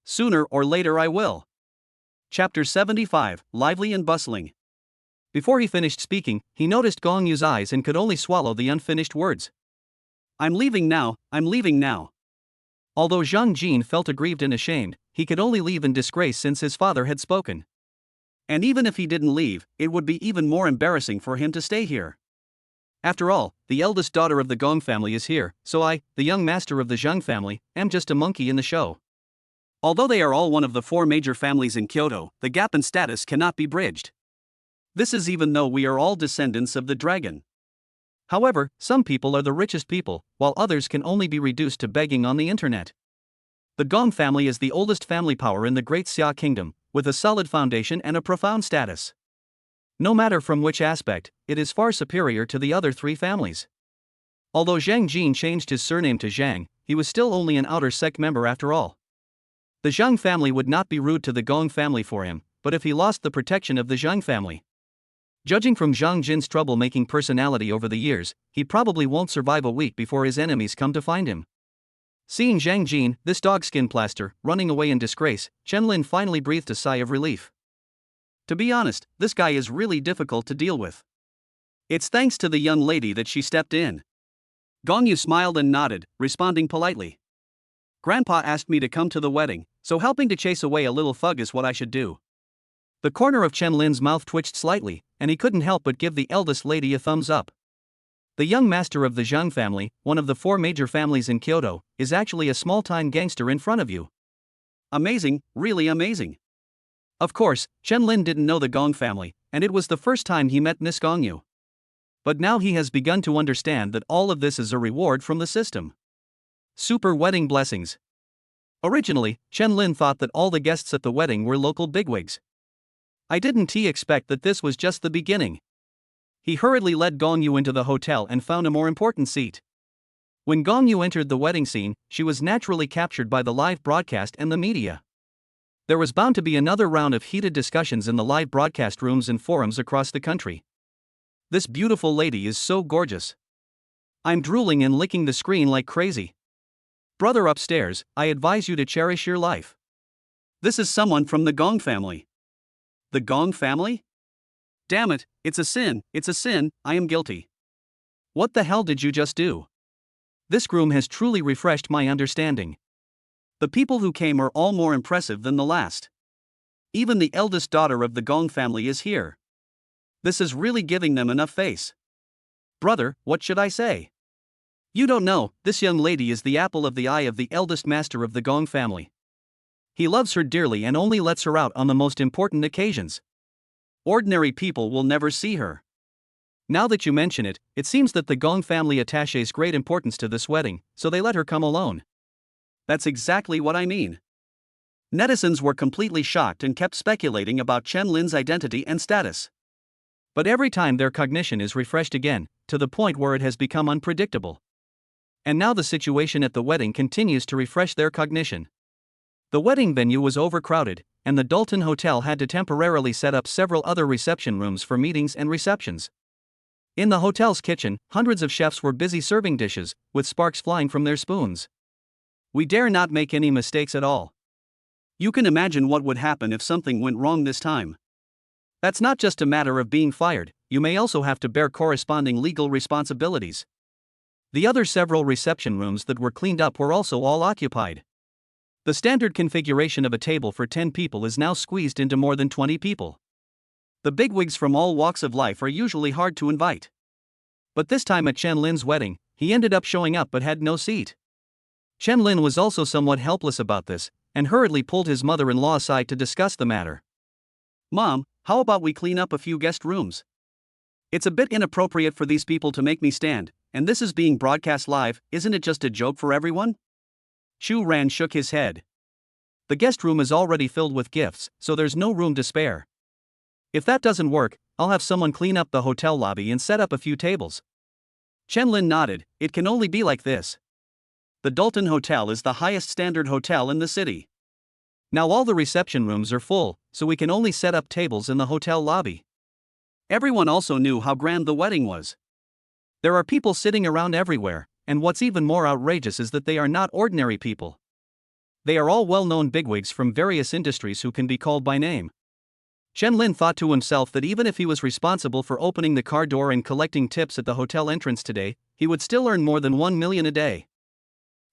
Sooner or later I will. Chapter 75, Lively and Bustling. Before he finished speaking, he noticed Gong Yu's eyes and could only swallow the unfinished words. I'm leaving now, I'm leaving now. Although Zhang Jin felt aggrieved and ashamed, he could only leave in disgrace since his father had spoken. And even if he didn't leave, it would be even more embarrassing for him to stay here. After all, the eldest daughter of the Gong family is here, so I, the young master of the Zhang family, am just a monkey in the show. Although they are all one of the 4 major families in Kyoto, the gap in status cannot be bridged. This is even though we are all descendants of the dragon. However, some people are the richest people, while others can only be reduced to begging on the internet. The Gong family is the oldest family power in the Great Xia Kingdom, with a solid foundation and a profound status. No matter from which aspect, it is far superior to the other 3 families. Although Zhang Jin changed his surname to Zhang, he was still only an outer sect member after all. The Zhang family would not be rude to the Gong family for him, but if he lost the protection of the Zhang family. Judging from Zhang Jin's troublemaking personality over the years, he probably won't survive a week before his enemies come to find him. Seeing Zhang Jin, this dog skin plaster, running away in disgrace, Chen Lin finally breathed a sigh of relief. To be honest, this guy is really difficult to deal with. It's thanks to the young lady that she stepped in. Gong Yu smiled and nodded, responding politely. Grandpa asked me to come to the wedding, so helping to chase away a little thug is what I should do. The corner of Chen Lin's mouth twitched slightly, and he couldn't help but give the eldest lady a thumbs up. The young master of the Zhang family, one of the 4 major families in Kyoto, is actually a small-time gangster in front of you. Amazing, really amazing. Of course, Chen Lin didn't know the Gong family, and it was the first time he met Miss Gong Yu. But now he has begun to understand that all of this is a reward from the system. Super wedding blessings. Originally, Chen Lin thought that all the guests at the wedding were local bigwigs. I didn't expect that this was just the beginning. He hurriedly led Gong Yu into the hotel and found a more important seat. When Gong Yu entered the wedding scene, she was naturally captured by the live broadcast and the media. There was bound to be another round of heated discussions in the live broadcast rooms and forums across the country. This beautiful lady is so gorgeous. I'm drooling and licking the screen like crazy. Brother upstairs, I advise you to cherish your life. This is someone from the Gong family. The Gong family? Damn it, it's a sin, I am guilty. What the hell did you just do? This groom has truly refreshed my understanding. The people who came are all more impressive than the last. Even the eldest daughter of the Gong family is here. This is really giving them enough face. Brother, what should I say? You don't know, this young lady is the apple of the eye of the eldest master of the Gong family. He loves her dearly and only lets her out on the most important occasions. Ordinary people will never see her. Now that you mention it, it seems that the Gong family attaches great importance to this wedding, so they let her come alone. That's exactly what I mean. Netizens were completely shocked and kept speculating about Chen Lin's identity and status. But every time their cognition is refreshed again, to the point where it has become unpredictable. And now the situation at the wedding continues to refresh their cognition. The wedding venue was overcrowded, and the Dalton Hotel had to temporarily set up several other reception rooms for meetings and receptions. In the hotel's kitchen, hundreds of chefs were busy serving dishes, with sparks flying from their spoons. We dare not make any mistakes at all. You can imagine what would happen if something went wrong this time. That's not just a matter of being fired, you may also have to bear corresponding legal responsibilities. The other several reception rooms that were cleaned up were also all occupied. The standard configuration of a table for 10 people is now squeezed into more than 20 people. The bigwigs from all walks of life are usually hard to invite. But this time at Chen Lin's wedding, he ended up showing up but had no seat. Chen Lin was also somewhat helpless about this, and hurriedly pulled his mother-in-law aside to discuss the matter. Mom, how about we clean up a few guest rooms? It's a bit inappropriate for these people to make me stand, and this is being broadcast live, isn't it just a joke for everyone? Chu Ran shook his head. The guest room is already filled with gifts, so there's no room to spare. If that doesn't work, I'll have someone clean up the hotel lobby and set up a few tables. Chen Lin nodded, it can only be like this. The Dalton Hotel is the highest standard hotel in the city. Now all the reception rooms are full, so we can only set up tables in the hotel lobby. Everyone also knew how grand the wedding was. There are people sitting around everywhere, and what's even more outrageous is that they are not ordinary people. They are all well-known bigwigs from various industries who can be called by name. Chen Lin thought to himself that even if he was responsible for opening the car door and collecting tips at the hotel entrance today, he would still earn more than 1 million a day.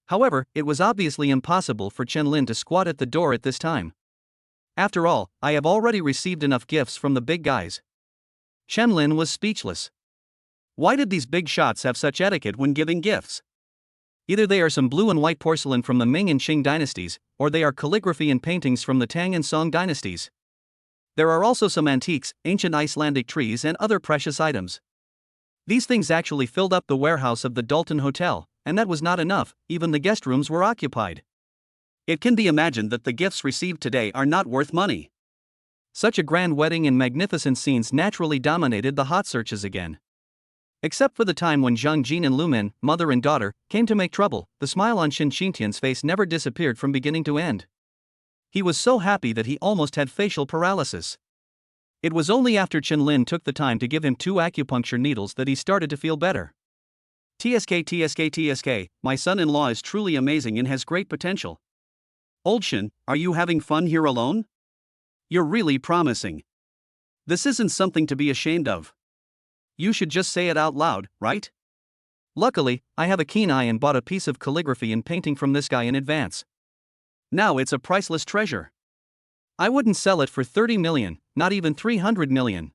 However, it was obviously impossible for Chen Lin to squat at the door at this time. After all, I have already received enough gifts from the big guys. Chen Lin was speechless. Why did these big shots have such etiquette when giving gifts? Either they are some blue and white porcelain from the Ming and Qing dynasties, or they are calligraphy and paintings from the Tang and Song dynasties. There are also some antiques, ancient Icelandic trees and other precious items. These things actually filled up the warehouse of the Dalton Hotel, and that was not enough, even the guest rooms were occupied. It can be imagined that the gifts received today are not worth money. Such a grand wedding and magnificent scenes naturally dominated the hot searches again. Except for the time when Zhang Jin and Lu Min, mother and daughter, came to make trouble, the smile on Shin Qingtian's face never disappeared from beginning to end. He was so happy that he almost had facial paralysis. It was only after Chen Lin took the time to give him 2 acupuncture needles that he started to feel better. TSK, my son-in-law is truly amazing and has great potential. Old Shin, are you having fun here alone? You're really promising. This isn't something to be ashamed of. You should just say it out loud, right? Luckily, I have a keen eye and bought a piece of calligraphy and painting from this guy in advance. Now it's a priceless treasure. I wouldn't sell it for 30 million, not even 300 million.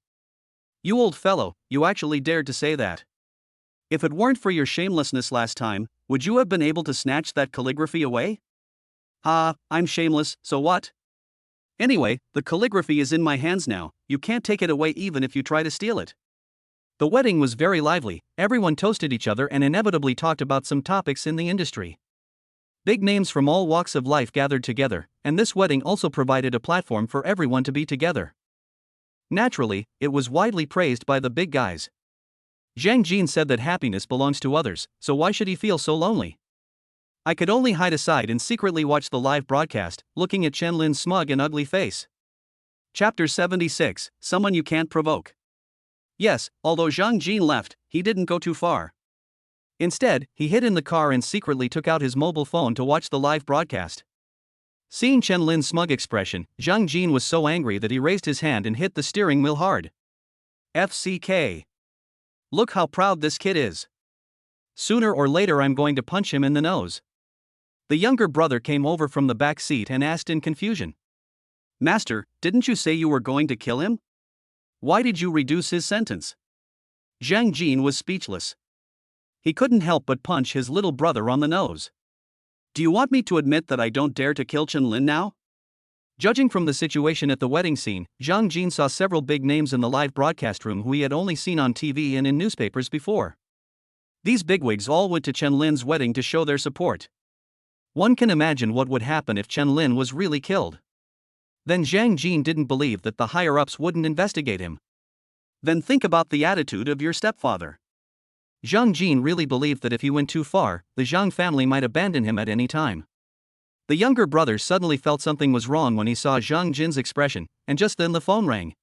You old fellow, you actually dared to say that. If it weren't for your shamelessness last time, would you have been able to snatch that calligraphy away? I'm shameless, so what? Anyway, the calligraphy is in my hands now, you can't take it away even if you try to steal it. The wedding was very lively, everyone toasted each other and inevitably talked about some topics in the industry. Big names from all walks of life gathered together, and this wedding also provided a platform for everyone to be together. Naturally, it was widely praised by the big guys. Zhang Jin said that happiness belongs to others, so why should he feel so lonely? I could only hide aside and secretly watch the live broadcast, looking at Chen Lin's smug and ugly face. Chapter 76, Someone You Can't Provoke. Yes, although Zhang Jin left, he didn't go too far. Instead, he hid in the car and secretly took out his mobile phone to watch the live broadcast. Seeing Chen Lin's smug expression, Zhang Jin was so angry that he raised his hand and hit the steering wheel hard. FCK. Look how proud this kid is. Sooner or later I'm going to punch him in the nose. The younger brother came over from the back seat and asked in confusion. Master, didn't you say you were going to kill him? Why did you reduce his sentence? Zhang Jin was speechless. He couldn't help but punch his little brother on the nose. Do you want me to admit that I don't dare to kill Chen Lin now? Judging from the situation at the wedding scene, Zhang Jin saw several big names in the live broadcast room who he had only seen on TV and in newspapers before. These bigwigs all went to Chen Lin's wedding to show their support. One can imagine what would happen if Chen Lin was really killed. Then Zhang Jin didn't believe that the higher-ups wouldn't investigate him. Then think about the attitude of your stepfather. Zhang Jin really believed that if he went too far, the Zhang family might abandon him at any time. The younger brother suddenly felt something was wrong when he saw Zhang Jin's expression, and just then the phone rang.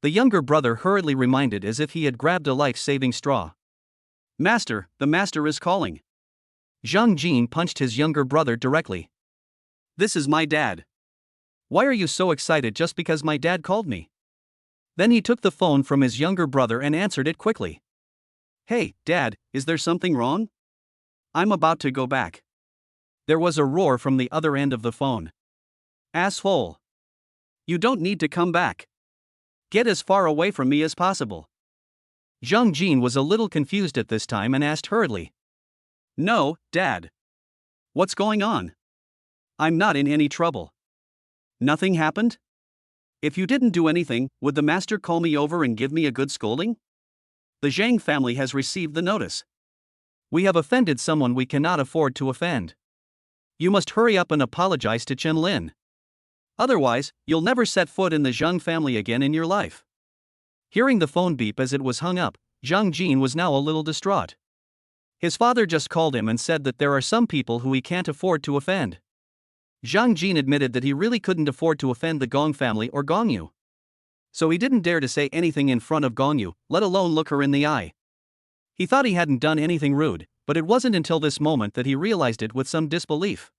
The younger brother hurriedly reminded as if he had grabbed a life-saving straw. Master, the master is calling. Zhang Jin punched his younger brother directly. This is my dad. Why are you so excited just because my dad called me? Then he took the phone from his younger brother and answered it quickly. Hey, Dad, is there something wrong? I'm about to go back. There was a roar from the other end of the phone. Asshole. You don't need to come back. Get as far away from me as possible. Zhang Jin was a little confused at this time and asked hurriedly. No, Dad. What's going on? I'm not in any trouble. Nothing happened? If you didn't do anything, would the master call me over and give me a good scolding? The Zhang family has received the notice. We have offended someone we cannot afford to offend. You must hurry up and apologize to Chen Lin. Otherwise, you'll never set foot in the Zhang family again in your life. Hearing the phone beep as it was hung up, Zhang Jin was now a little distraught. His father just called him and said that there are some people who he can't afford to offend. Zhang Jin admitted that he really couldn't afford to offend the Gong family or Gong Yu. So he didn't dare to say anything in front of Gong Yu, let alone look her in the eye. He thought he hadn't done anything rude, but it wasn't until this moment that he realized it with some disbelief.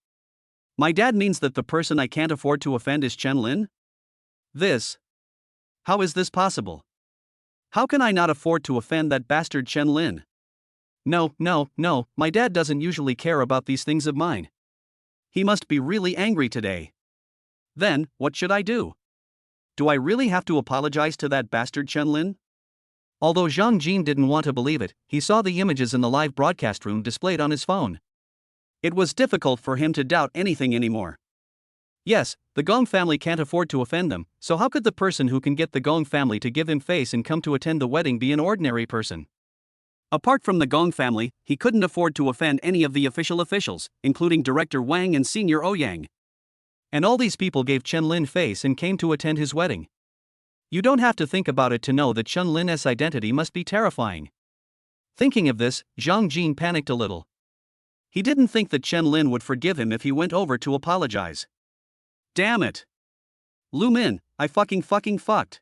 My dad means that the person I can't afford to offend is Chen Lin? How is this possible? How can I not afford to offend that bastard Chen Lin? No, my dad doesn't usually care about these things of mine. He must be really angry today. Then, what should I do? Do I really have to apologize to that bastard Chen Lin? Although Zhang Jin didn't want to believe it, he saw the images in the live broadcast room displayed on his phone. It was difficult for him to doubt anything anymore. Yes, the Gong family can't afford to offend them, so how could the person who can get the Gong family to give him face and come to attend the wedding be an ordinary person? Apart from the Gong family, he couldn't afford to offend any of the officials, including Director Wang and Senior Ouyang. And all these people gave Chen Lin face and came to attend his wedding. You don't have to think about it to know that Chen Lin's identity must be terrifying. Thinking of this, Zhang Jin panicked a little. He didn't think that Chen Lin would forgive him if he went over to apologize. Damn it! Lu Min, I fucked.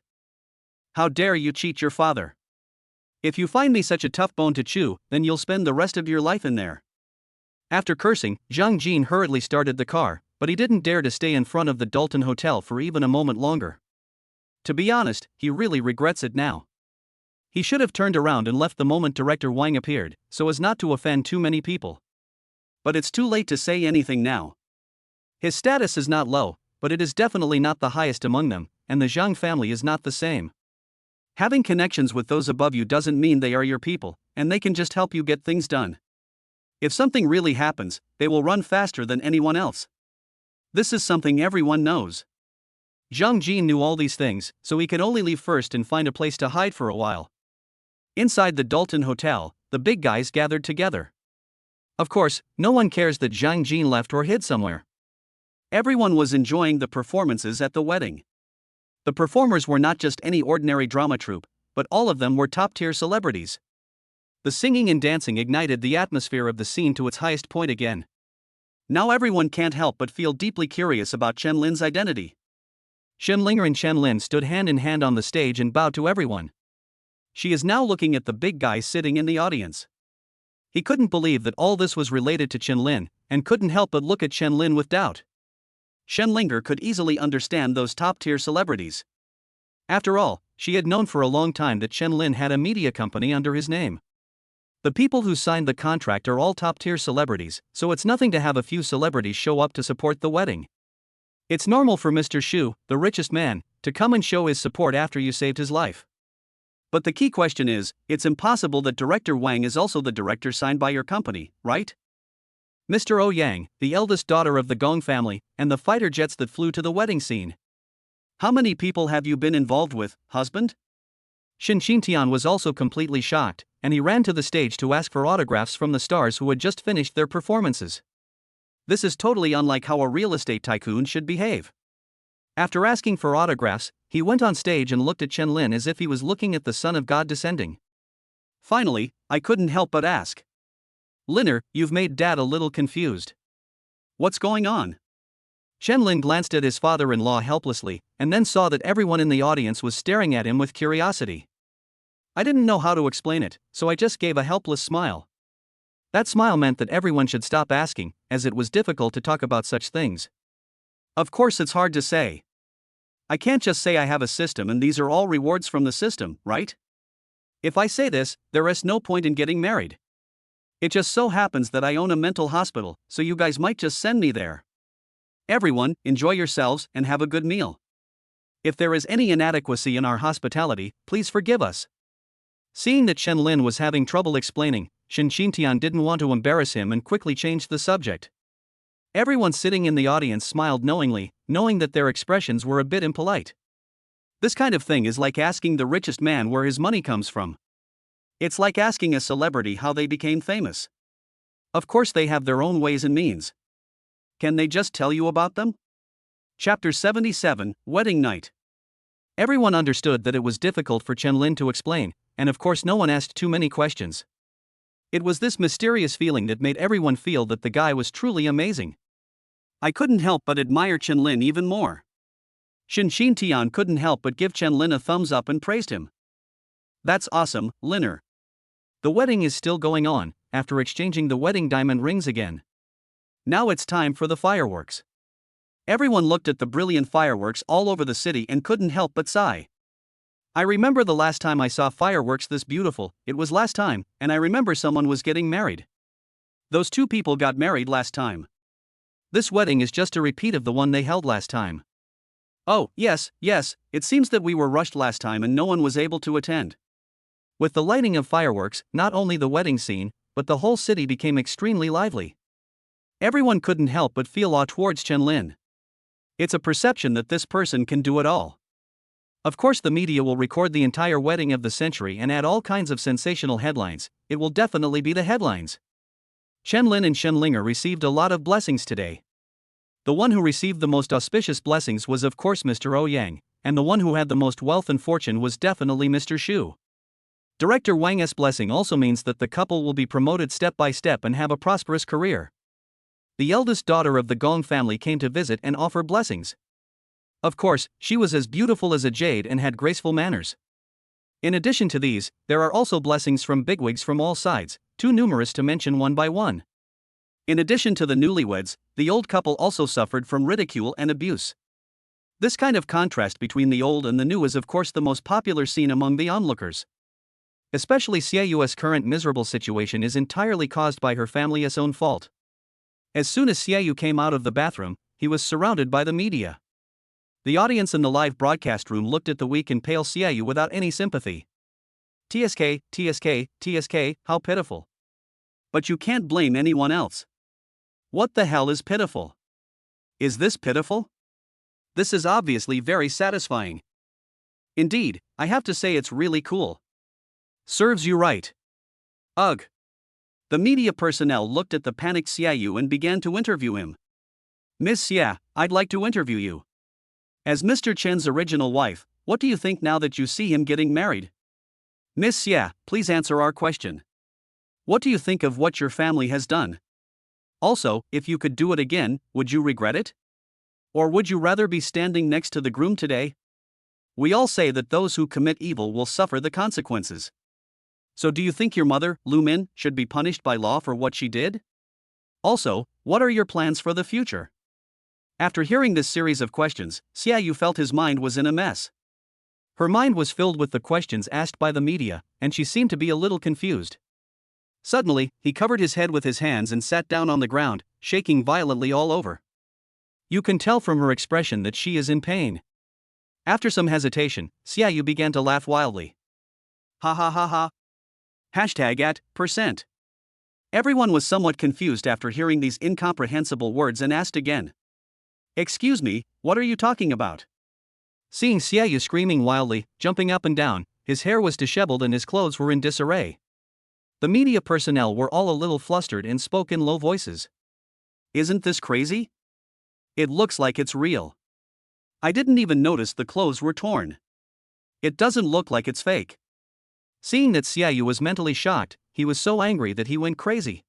How dare you cheat your father? If you find me such a tough bone to chew, then you'll spend the rest of your life in there. After cursing, Zhang Jin hurriedly started the car, but he didn't dare to stay in front of the Dalton Hotel for even a moment longer. To be honest, he really regrets it now. He should have turned around and left the moment Director Wang appeared, so as not to offend too many people. But it's too late to say anything now. His status is not low, but it is definitely not the highest among them, and the Zhang family is not the same. Having connections with those above you doesn't mean they are your people, and they can just help you get things done. If something really happens, they will run faster than anyone else. This is something everyone knows. Zhang Jin knew all these things, so he could only leave first and find a place to hide for a while. Inside the Dalton Hotel, the big guys gathered together. Of course, no one cares that Zhang Jin left or hid somewhere. Everyone was enjoying the performances at the wedding. The performers were not just any ordinary drama troupe, but all of them were top-tier celebrities. The singing and dancing ignited the atmosphere of the scene to its highest point again. Now everyone can't help but feel deeply curious about Chen Lin's identity. Shenlinger and Chen Lin stood hand in hand on the stage and bowed to everyone. She is now looking at the big guy sitting in the audience. He couldn't believe that all this was related to Chen Lin, and couldn't help but look at Chen Lin with doubt. Shenlinger could easily understand those top-tier celebrities. After all, she had known for a long time that Chen Lin had a media company under his name. The people who signed the contract are all top-tier celebrities, so it's nothing to have a few celebrities show up to support the wedding. It's normal for Mr. Shu, the richest man, to come and show his support after you saved his life. But the key question is, it's impossible that Director Wang is also the director signed by your company, right? Mr. Ouyang, the eldest daughter of the Gong family, and the fighter jets that flew to the wedding scene. How many people have you been involved with, husband? Shin Xintian was also completely shocked, and he ran to the stage to ask for autographs from the stars who had just finished their performances. This is totally unlike how a real estate tycoon should behave. After asking for autographs, he went on stage and looked at Chen Lin as if he was looking at the Son of God descending. Finally, I couldn't help but ask. Linner, you've made Dad a little confused. What's going on? Chen Lin glanced at his father-in-law helplessly, and then saw that everyone in the audience was staring at him with curiosity. I didn't know how to explain it, so I just gave a helpless smile. That smile meant that everyone should stop asking, as it was difficult to talk about such things. Of course it's hard to say. I can't just say I have a system and these are all rewards from the system, right? If I say this, there is no point in getting married. It just so happens that I own a mental hospital, so you guys might just send me there. Everyone, enjoy yourselves and have a good meal. If there is any inadequacy in our hospitality, please forgive us. Seeing that Chen Lin was having trouble explaining, Shin Xintian didn't want to embarrass him and quickly changed the subject. Everyone sitting in the audience smiled knowingly, knowing that their expressions were a bit impolite. This kind of thing is like asking the richest man where his money comes from. It's like asking a celebrity how they became famous. Of course they have their own ways and means. Can they just tell you about them? Chapter 77, Wedding Night. Everyone understood that it was difficult for Chen Lin to explain, and of course no one asked too many questions. It was this mysterious feeling that made everyone feel that the guy was truly amazing. I couldn't help but admire Chen Lin even more. Shin Xintian couldn't help but give Chen Lin a thumbs up and praised him. That's awesome, Linner. The wedding is still going on, after exchanging the wedding diamond rings again. Now it's time for the fireworks. Everyone looked at the brilliant fireworks all over the city and couldn't help but sigh. I remember the last time I saw fireworks this beautiful, it was last time, and I remember someone was getting married. Those two people got married last time. This wedding is just a repeat of the one they held last time. Oh, yes, it seems that we were rushed last time and no one was able to attend. With the lighting of fireworks, not only the wedding scene, but the whole city became extremely lively. Everyone couldn't help but feel awe towards Chen Lin. It's a perception that this person can do it all. Of course the media will record the entire wedding of the century and add all kinds of sensational headlines. It will definitely be the headlines. Chen Lin and Shenlinger received a lot of blessings today. The one who received the most auspicious blessings was of course Mr. Ouyang, and the one who had the most wealth and fortune was definitely Mr. Shu. Director Wang's blessing also means that the couple will be promoted step by step and have a prosperous career. The eldest daughter of the Gong family came to visit and offer blessings. Of course, she was as beautiful as a jade and had graceful manners. In addition to these, there are also blessings from bigwigs from all sides, too numerous to mention one by one. In addition to the newlyweds, the old couple also suffered from ridicule and abuse. This kind of contrast between the old and the new is of course the most popular scene among the onlookers. Especially Xiaoyu's current miserable situation is entirely caused by her family's own fault. As soon as Xiaoyu came out of the bathroom, he was surrounded by the media. The audience in the live broadcast room looked at the weak and pale Xiaoyu without any sympathy. TSK, TSK, TSK, how pitiful. But you can't blame anyone else. What the hell is pitiful? Is this pitiful? This is obviously very satisfying. Indeed, I have to say it's really cool. Serves you right. Ugh. The media personnel looked at the panicked Xiaoyu and began to interview him. Miss Xia, I'd like to interview you. As Mr. Chen's original wife, what do you think now that you see him getting married? Miss Xia, please answer our question. What do you think of what your family has done? Also, if you could do it again, would you regret it? Or would you rather be standing next to the groom today? We all say that those who commit evil will suffer the consequences. So do you think your mother, Lu Min, should be punished by law for what she did? Also, what are your plans for the future? After hearing this series of questions, Xiaoyu felt his mind was in a mess. Her mind was filled with the questions asked by the media, and she seemed to be a little confused. Suddenly, he covered his head with his hands and sat down on the ground, shaking violently all over. You can tell from her expression that she is in pain. After some hesitation, Xiaoyu began to laugh wildly. Ha ha ha ha. #%. Everyone was somewhat confused after hearing these incomprehensible words and asked again. Excuse me, what are you talking about? Seeing Xiaoyu screaming wildly, jumping up and down, his hair was disheveled and his clothes were in disarray. The media personnel were all a little flustered and spoke in low voices. Isn't this crazy? It looks like it's real. I didn't even notice the clothes were torn. It doesn't look like it's fake. Seeing that Xiaoyu was mentally shocked, he was so angry that he went crazy.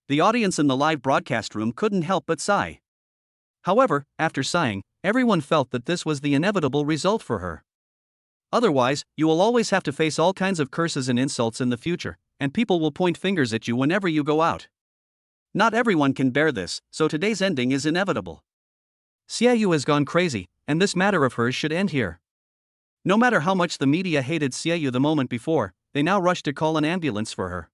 The audience in the live broadcast room couldn't help but sigh. However, after sighing, everyone felt that this was the inevitable result for her. Otherwise, you will always have to face all kinds of curses and insults in the future, and people will point fingers at you whenever you go out. Not everyone can bear this, so today's ending is inevitable. Xiaoyu has gone crazy, and this matter of hers should end here. No matter how much the media hated Xiaoyu the moment before, they now rushed to call an ambulance for her.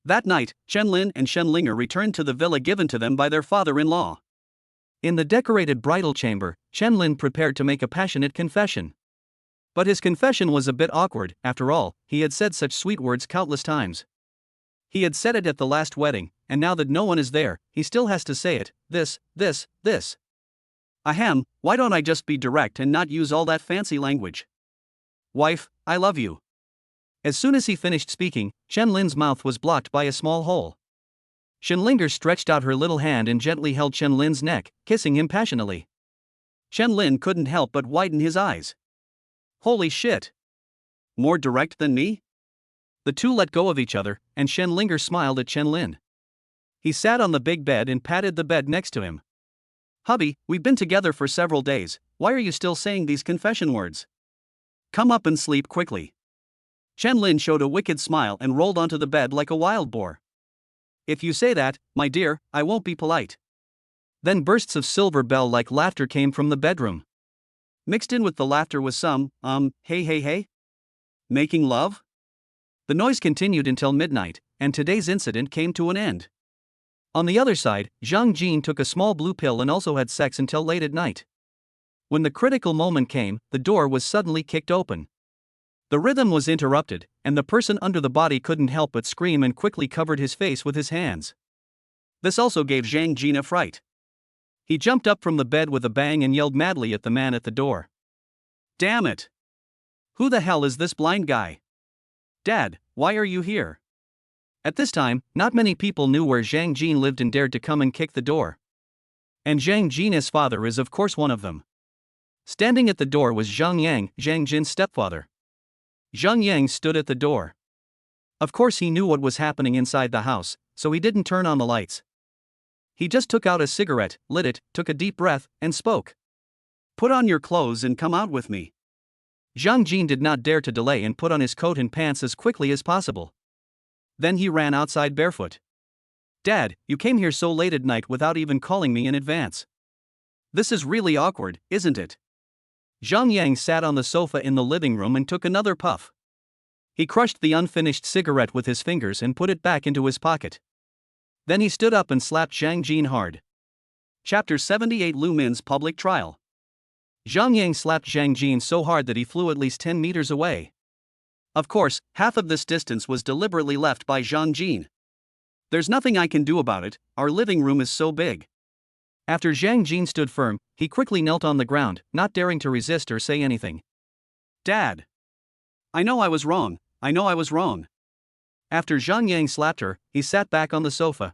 That night, Chen Lin and Shen Linger returned to the villa given to them by their father-in-law. In the decorated bridal chamber, Chen Lin prepared to make a passionate confession. But his confession was a bit awkward. After all, he had said such sweet words countless times. He had said it at the last wedding, and now that no one is there, he still has to say it, this. Ahem, why don't I just be direct and not use all that fancy language? Wife, I love you. As soon as he finished speaking, Chen Lin's mouth was blocked by a small hole. Shen Linger stretched out her little hand and gently held Chen Lin's neck, kissing him passionately. Chen Lin couldn't help but widen his eyes. Holy shit! More direct than me? The two let go of each other, and Shen Linger smiled at Chen Lin. He sat on the big bed and patted the bed next to him. Hubby, we've been together for several days, why are you still saying these confession words? Come up and sleep quickly. Chen Lin showed a wicked smile and rolled onto the bed like a wild boar. If you say that, my dear, I won't be polite. Then bursts of silver bell-like laughter came from the bedroom. Mixed in with the laughter was some, hey. Making love? The noise continued until midnight, and today's incident came to an end. On the other side, Zhang Jin took a small blue pill and also had sex until late at night. When the critical moment came, the door was suddenly kicked open. The rhythm was interrupted, and the person under the body couldn't help but scream and quickly covered his face with his hands. This also gave Zhang Jin a fright. He jumped up from the bed with a bang and yelled madly at the man at the door. Damn it! Who the hell is this blind guy? Dad, why are you here? At this time, not many people knew where Zhang Jin lived and dared to come and kick the door. And Zhang Jin's father is of course one of them. Standing at the door was Zhang Yang, Zhang Jin's stepfather. Zhang Yang stood at the door. Of course he knew what was happening inside the house, so he didn't turn on the lights. He just took out a cigarette, lit it, took a deep breath, and spoke. Put on your clothes and come out with me. Zhang Jin did not dare to delay and put on his coat and pants as quickly as possible. Then he ran outside barefoot. Dad, you came here so late at night without even calling me in advance. This is really awkward, isn't it? Zhang Yang sat on the sofa in the living room and took another puff. He crushed the unfinished cigarette with his fingers and put it back into his pocket. Then he stood up and slapped Zhang Jin hard. Chapter 78 Lu Min's Public Trial. Zhang Yang slapped Zhang Jin so hard that he flew at least 10 meters away. Of course, half of this distance was deliberately left by Zhang Jin. There's nothing I can do about it, our living room is so big. After Zhang Jin stood firm, he quickly knelt on the ground, not daring to resist or say anything. Dad! I know I was wrong, I know I was wrong. After Zhang Yang slapped her, he sat back on the sofa.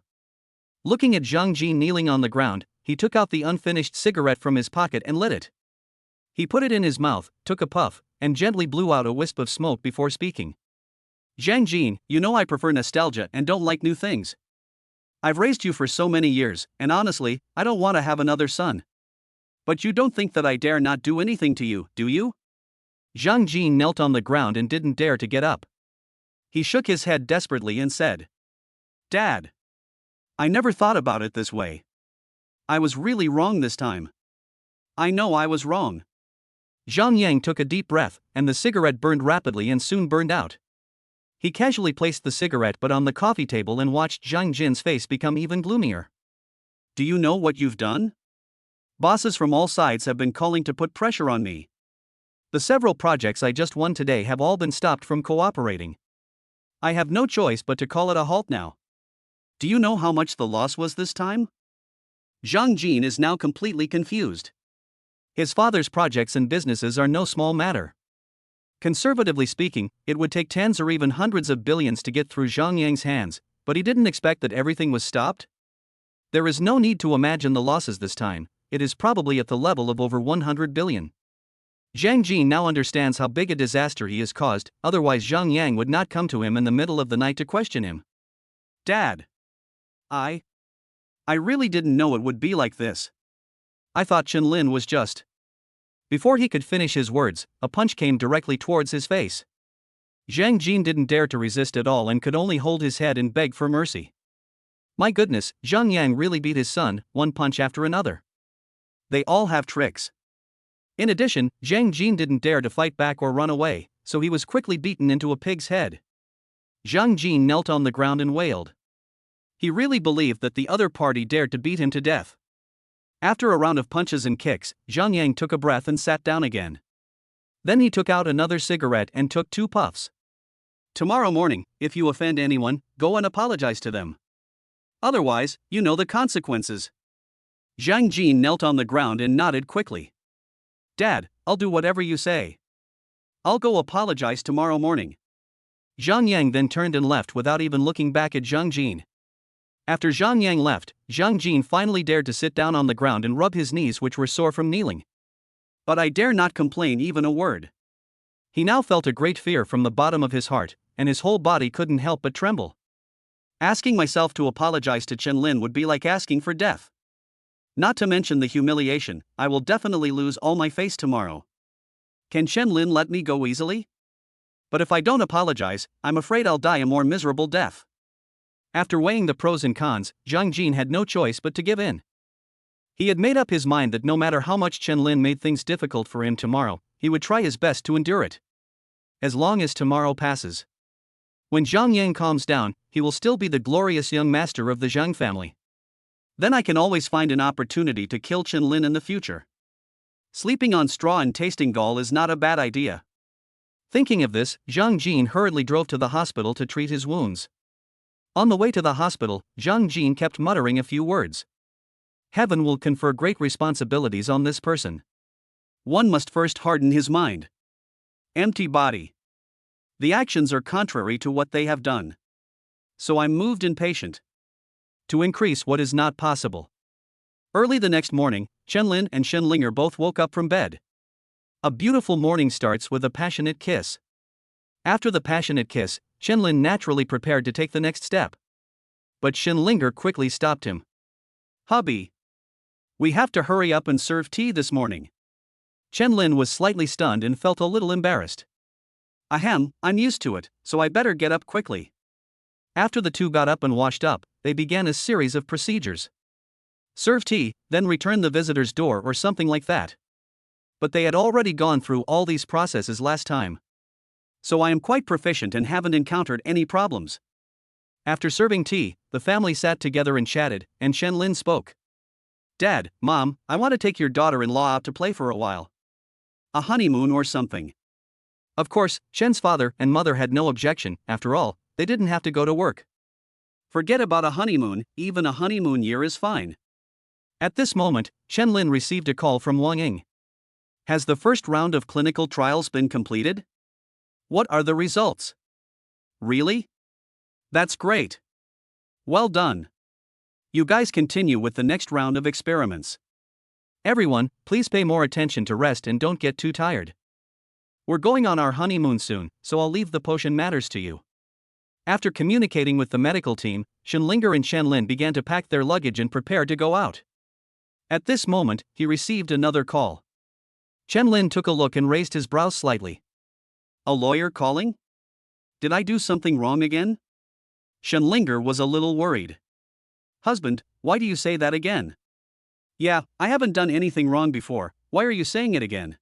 Looking at Zhang Jin kneeling on the ground, he took out the unfinished cigarette from his pocket and lit it. He put it in his mouth, took a puff, and gently blew out a wisp of smoke before speaking. Zhang Jin, you know I prefer nostalgia and don't like new things. I've raised you for so many years, and honestly, I don't want to have another son. But you don't think that I dare not do anything to you, do you? Zhang Jin knelt on the ground and didn't dare to get up. He shook his head desperately and said, Dad! I never thought about it this way. I was really wrong this time. I know I was wrong. Zhang Yang took a deep breath, and the cigarette burned rapidly and soon burned out. He casually placed the cigarette butt on the coffee table and watched Zhang Jin's face become even gloomier. Do you know what you've done? Bosses from all sides have been calling to put pressure on me. The several projects I just won today have all been stopped from cooperating. I have no choice but to call it a halt now. Do you know how much the loss was this time? Zhang Jin is now completely confused. His father's projects and businesses are no small matter. Conservatively speaking, it would take tens or even hundreds of billions to get through Zhang Yang's hands, but he didn't expect that everything was stopped. There is no need to imagine the losses this time, it is probably at the level of over 100 billion. Zhang Jin now understands how big a disaster he has caused, otherwise Zhang Yang would not come to him in the middle of the night to question him. Dad! I really didn't know it would be like this. I thought Qianlin was just... Before he could finish his words, a punch came directly towards his face. Zhang Jin didn't dare to resist at all and could only hold his head and beg for mercy. My goodness, Zhang Yang really beat his son, one punch after another. They all have tricks. In addition, Zhang Jin didn't dare to fight back or run away, so he was quickly beaten into a pig's head. Zhang Jin knelt on the ground and wailed. He really believed that the other party dared to beat him to death. After a round of punches and kicks, Zhang Yang took a breath and sat down again. Then he took out another cigarette and took 2 puffs. Tomorrow morning, if you offend anyone, go and apologize to them. Otherwise, you know the consequences. Zhang Jin knelt on the ground and nodded quickly. Dad, I'll do whatever you say. I'll go apologize tomorrow morning. Zhang Yang then turned and left without even looking back at Zhang Jin. After Zhang Yang left, Zhang Jin finally dared to sit down on the ground and rub his knees, which were sore from kneeling. But I dare not complain even a word. He now felt a great fear from the bottom of his heart, and his whole body couldn't help but tremble. Asking myself to apologize to Qianlin would be like asking for death. Not to mention the humiliation, I will definitely lose all my face tomorrow. Can Qianlin let me go easily? But if I don't apologize, I'm afraid I'll die a more miserable death. After weighing the pros and cons, Zhang Jin had no choice but to give in. He had made up his mind that no matter how much Qianlin made things difficult for him tomorrow, he would try his best to endure it. As long as tomorrow passes. When Zhang Yang calms down, he will still be the glorious young master of the Zhang family. Then I can always find an opportunity to kill Qianlin in the future. Sleeping on straw and tasting gall is not a bad idea. Thinking of this, Zhang Jin hurriedly drove to the hospital to treat his wounds. On the way to the hospital, Zhang Jin kept muttering a few words. Heaven will confer great responsibilities on this person. One must first harden his mind. Empty body. The actions are contrary to what they have done. So I'm moved and patient. To increase what is not possible. Early the next morning, Qianlin and Shenlinger both woke up from bed. A beautiful morning starts with a passionate kiss. After the passionate kiss, Qianlin naturally prepared to take the next step. But Shenlinger quickly stopped him. Hubby! We have to hurry up and serve tea this morning. Chen Lin was slightly stunned and felt a little embarrassed. Ahem, I'm used to it, so I better get up quickly. After the two got up and washed up, they began a series of procedures. Serve tea, then return the visitor's door or something like that. But they had already gone through all these processes last time. So I am quite proficient and haven't encountered any problems. After serving tea, the family sat together and chatted, and Chen Lin spoke. Dad, Mom, I want to take your daughter-in-law out to play for a while. A honeymoon or something. Of course, Chen's father and mother had no objection. After all, they didn't have to go to work. Forget about a honeymoon, even a honeymoon year is fine. At this moment, Chen Lin received a call from Wang Ying. Has the first round of clinical trials been completed? What are the results? Really? That's great. Well done. You guys continue with the next round of experiments. Everyone, please pay more attention to rest and don't get too tired. We're going on our honeymoon soon, so I'll leave the potion matters to you. After communicating with the medical team, Shenlinger and Chen Lin began to pack their luggage and prepare to go out. At this moment, he received another call. Chen Lin took a look and raised his brows slightly. A lawyer calling? Did I do something wrong again? Shenlinger was a little worried. Husband, why do you say that again? Yeah, I haven't done anything wrong before, why are you saying it again?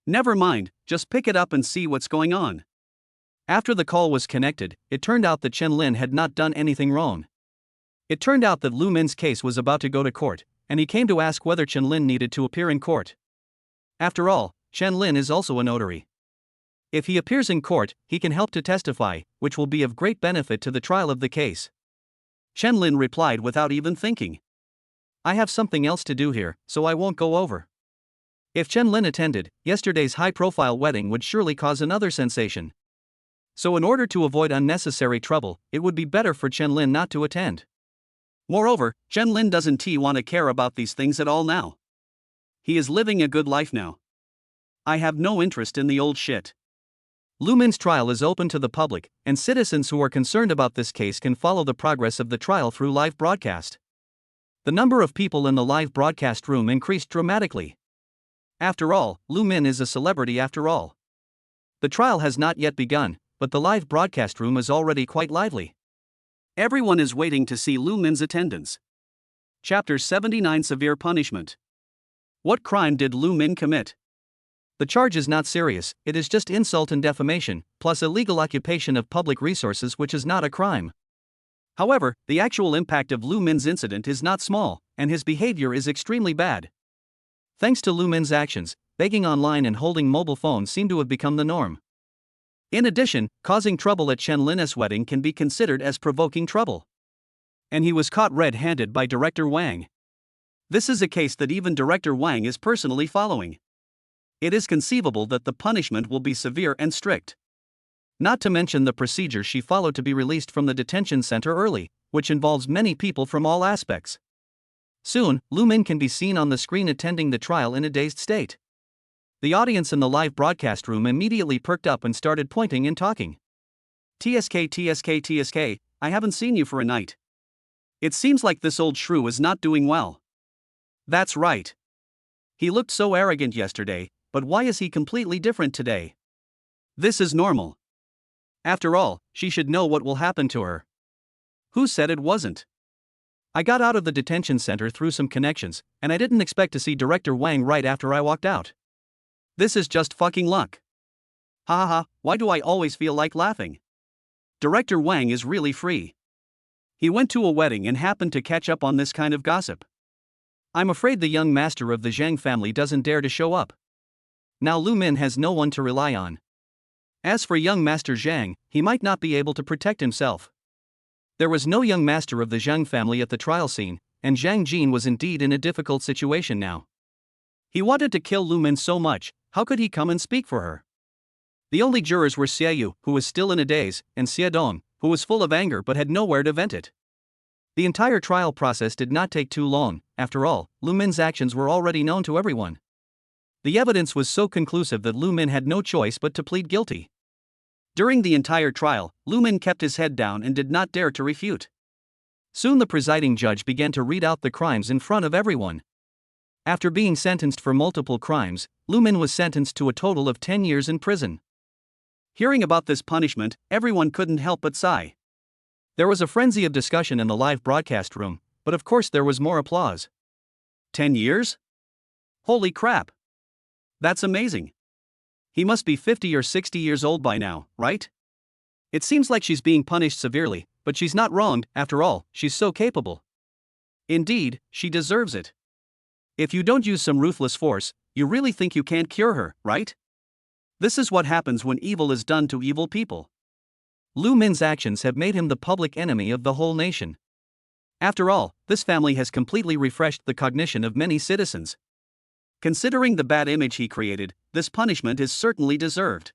Never mind, just pick it up and see what's going on. After the call was connected, it turned out that Chen Lin had not done anything wrong. It turned out that Lu Min's case was about to go to court, and he came to ask whether Chen Lin needed to appear in court. After all, Chen Lin is also a notary. If he appears in court, he can help to testify, which will be of great benefit to the trial of the case. Chen Lin replied without even thinking. I have something else to do here, so I won't go over. If Chen Lin attended, yesterday's high-profile wedding would surely cause another sensation. So in order to avoid unnecessary trouble, it would be better for Chen Lin not to attend. Moreover, Chen Lin doesn't want to care about these things at all now. He is living a good life now. I have no interest in the old shit. Lu Min's trial is open to the public, and citizens who are concerned about this case can follow the progress of the trial through live broadcast. The number of people in the live broadcast room increased dramatically. After all, Lu Min is a celebrity after all. The trial has not yet begun, but the live broadcast room is already quite lively. Everyone is waiting to see Lu Min's attendance. Chapter 79 Severe Punishment. What crime did Lu Min commit? The charge is not serious, it is just insult and defamation, plus illegal occupation of public resources, which is not a crime. However, the actual impact of Lu Min's incident is not small, and his behavior is extremely bad. Thanks to Lu Min's actions, begging online and holding mobile phones seem to have become the norm. In addition, causing trouble at Chen Lin's wedding can be considered as provoking trouble. And he was caught red-handed by Director Wang. This is a case that even Director Wang is personally following. It is conceivable that the punishment will be severe and strict. Not to mention the procedure she followed to be released from the detention center early, which involves many people from all aspects. Soon, Lu Min can be seen on the screen attending the trial in a dazed state. The audience in the live broadcast room immediately perked up and started pointing and talking. TSK, I haven't seen you for a night. It seems like this old shrew is not doing well. That's right. He looked so arrogant yesterday, but why is he completely different today? This is normal. After all, she should know what will happen to her. Who said it wasn't? I got out of the detention center through some connections, and I didn't expect to see Director Wang right after I walked out. This is just fucking luck. Ha ha ha, why do I always feel like laughing? Director Wang is really free. He went to a wedding and happened to catch up on this kind of gossip. I'm afraid the young master of the Zhang family doesn't dare to show up. Now Lu Min has no one to rely on. As for young Master Zhang, he might not be able to protect himself. There was no young master of the Zhang family at the trial scene, and Zhang Jin was indeed in a difficult situation now. He wanted to kill Lu Min so much, how could he come and speak for her? The only jurors were Xie Yu, who was still in a daze, and Xie Dong, who was full of anger but had nowhere to vent it. The entire trial process did not take too long. After all, Lu Min's actions were already known to everyone. The evidence was so conclusive that Lu Min had no choice but to plead guilty. During the entire trial, Lu Min kept his head down and did not dare to refute. Soon the presiding judge began to read out the crimes in front of everyone. After being sentenced for multiple crimes, Lu Min was sentenced to a total of 10 years in prison. Hearing about this punishment, everyone couldn't help but sigh. There was a frenzy of discussion in the live broadcast room, but of course there was more applause. 10 years? Holy crap! That's amazing. He must be 50 or 60 years old by now, right? It seems like she's being punished severely, but she's not wronged, after all, she's so capable. Indeed, she deserves it. If you don't use some ruthless force, you really think you can't cure her, right? This is what happens when evil is done to evil people. Lu Min's actions have made him the public enemy of the whole nation. After all, this family has completely refreshed the cognition of many citizens. Considering the bad image he created, this punishment is certainly deserved.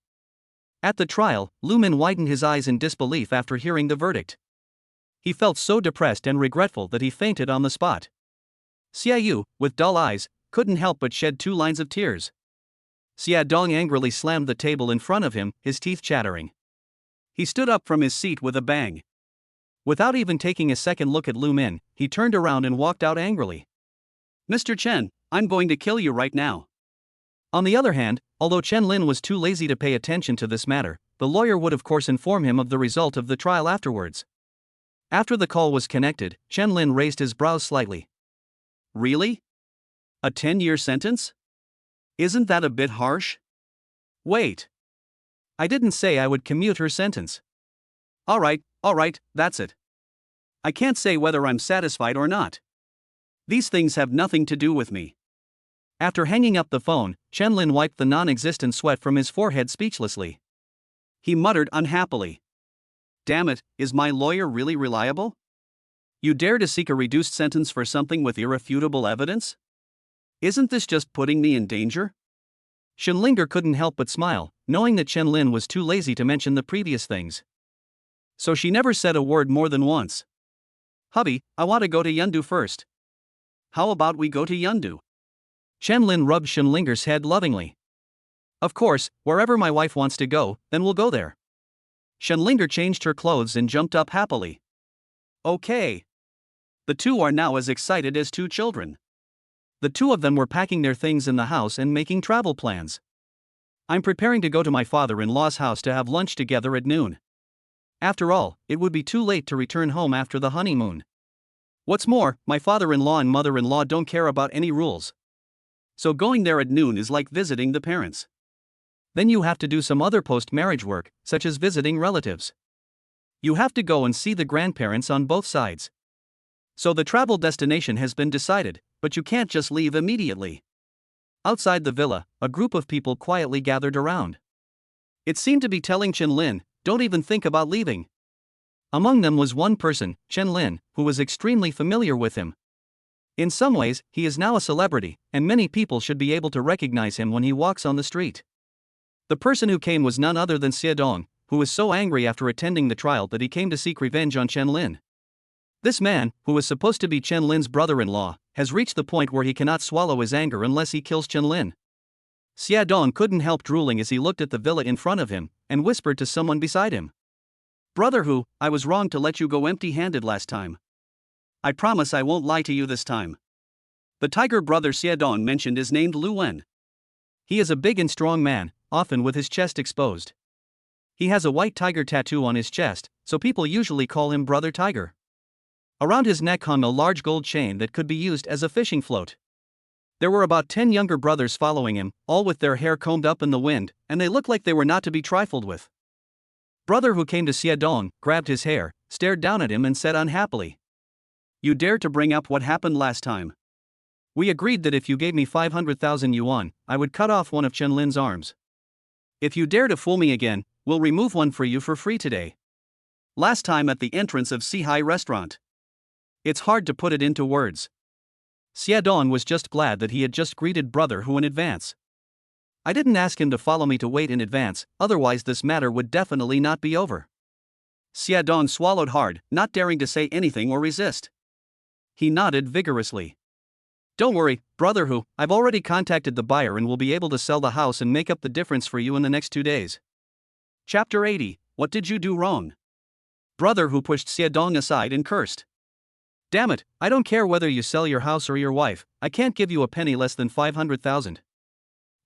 At the trial, Lu Min widened his eyes in disbelief after hearing the verdict. He felt so depressed and regretful that he fainted on the spot. Xia Yu, with dull eyes, couldn't help but shed 2 lines of tears. Xia Dong angrily slammed the table in front of him, his teeth chattering. He stood up from his seat with a bang. Without even taking a second look at Lu Min, he turned around and walked out angrily. Mr. Chen, I'm going to kill you right now. On the other hand, although Chen Lin was too lazy to pay attention to this matter, the lawyer would of course inform him of the result of the trial afterwards. After the call was connected, Chen Lin raised his brows slightly. Really? A 10-year sentence? Isn't that a bit harsh? Wait. I didn't say I would commute her sentence. Alright, that's it. I can't say whether I'm satisfied or not. These things have nothing to do with me. After hanging up the phone, Chen Lin wiped the non-existent sweat from his forehead speechlessly. He muttered unhappily. Damn it, is my lawyer really reliable? You dare to seek a reduced sentence for something with irrefutable evidence? Isn't this just putting me in danger? Shenlinger couldn't help but smile, knowing that Chen Lin was too lazy to mention the previous things. So she never said a word more than once. Hubby, I want to go to Yundu first. How about we go to Yundu? Chen Lin rubbed Shenlinger's head lovingly. Of course, wherever my wife wants to go, then we'll go there. Shenlinger changed her clothes and jumped up happily. Okay. The two are now as excited as 2 children. The 2 of them were packing their things in the house and making travel plans. I'm preparing to go to my father-in-law's house to have lunch together at noon. After all, it would be too late to return home after the honeymoon. What's more, my father-in-law and mother-in-law don't care about any rules. So going there at noon is like visiting the parents. Then you have to do some other post-marriage work, such as visiting relatives. You have to go and see the grandparents on both sides. So the travel destination has been decided, but you can't just leave immediately. Outside the villa, a group of people quietly gathered around. It seemed to be telling Chen Lin, don't even think about leaving. Among them was one person, Chen Lin, who was extremely familiar with him. In some ways, he is now a celebrity, and many people should be able to recognize him when he walks on the street. The person who came was none other than Xia Dong, who was so angry after attending the trial that he came to seek revenge on Chen Lin. This man, who was supposed to be Chen Lin's brother-in-law, has reached the point where he cannot swallow his anger unless he kills Chen Lin. Xia Dong couldn't help drooling as he looked at the villa in front of him, and whispered to someone beside him. Brother Hu, I was wrong to let you go empty-handed last time. I promise I won't lie to you this time. The tiger brother Xia Dong mentioned is named Lu Wen. He is a big and strong man, often with his chest exposed. He has a white tiger tattoo on his chest, so people usually call him Brother Tiger. Around his neck hung a large gold chain that could be used as a fishing float. There were about 10 younger brothers following him, all with their hair combed up in the wind, and they looked like they were not to be trifled with. Brother who came to Xia Dong, grabbed his hair, stared down at him and said unhappily. You dare to bring up what happened last time. We agreed that if you gave me 500,000 yuan, I would cut off one of Chen Lin's arms. If you dare to fool me again, we'll remove one for you for free today. Last time at the entrance of Sihai restaurant. It's hard to put it into words. Xia Dong was just glad that he had just greeted Brother Hu in advance. I didn't ask him to follow me to wait in advance, otherwise this matter would definitely not be over. Xia Dong swallowed hard, not daring to say anything or resist. He nodded vigorously. Don't worry, Brother Hu, I've already contacted the buyer and will be able to sell the house and make up the difference for you in the next 2 days. Chapter 80, What did you do wrong? Brother Hu pushed Xia Dong aside and cursed. Damn it, I don't care whether you sell your house or your wife, I can't give you a penny less than 500,000.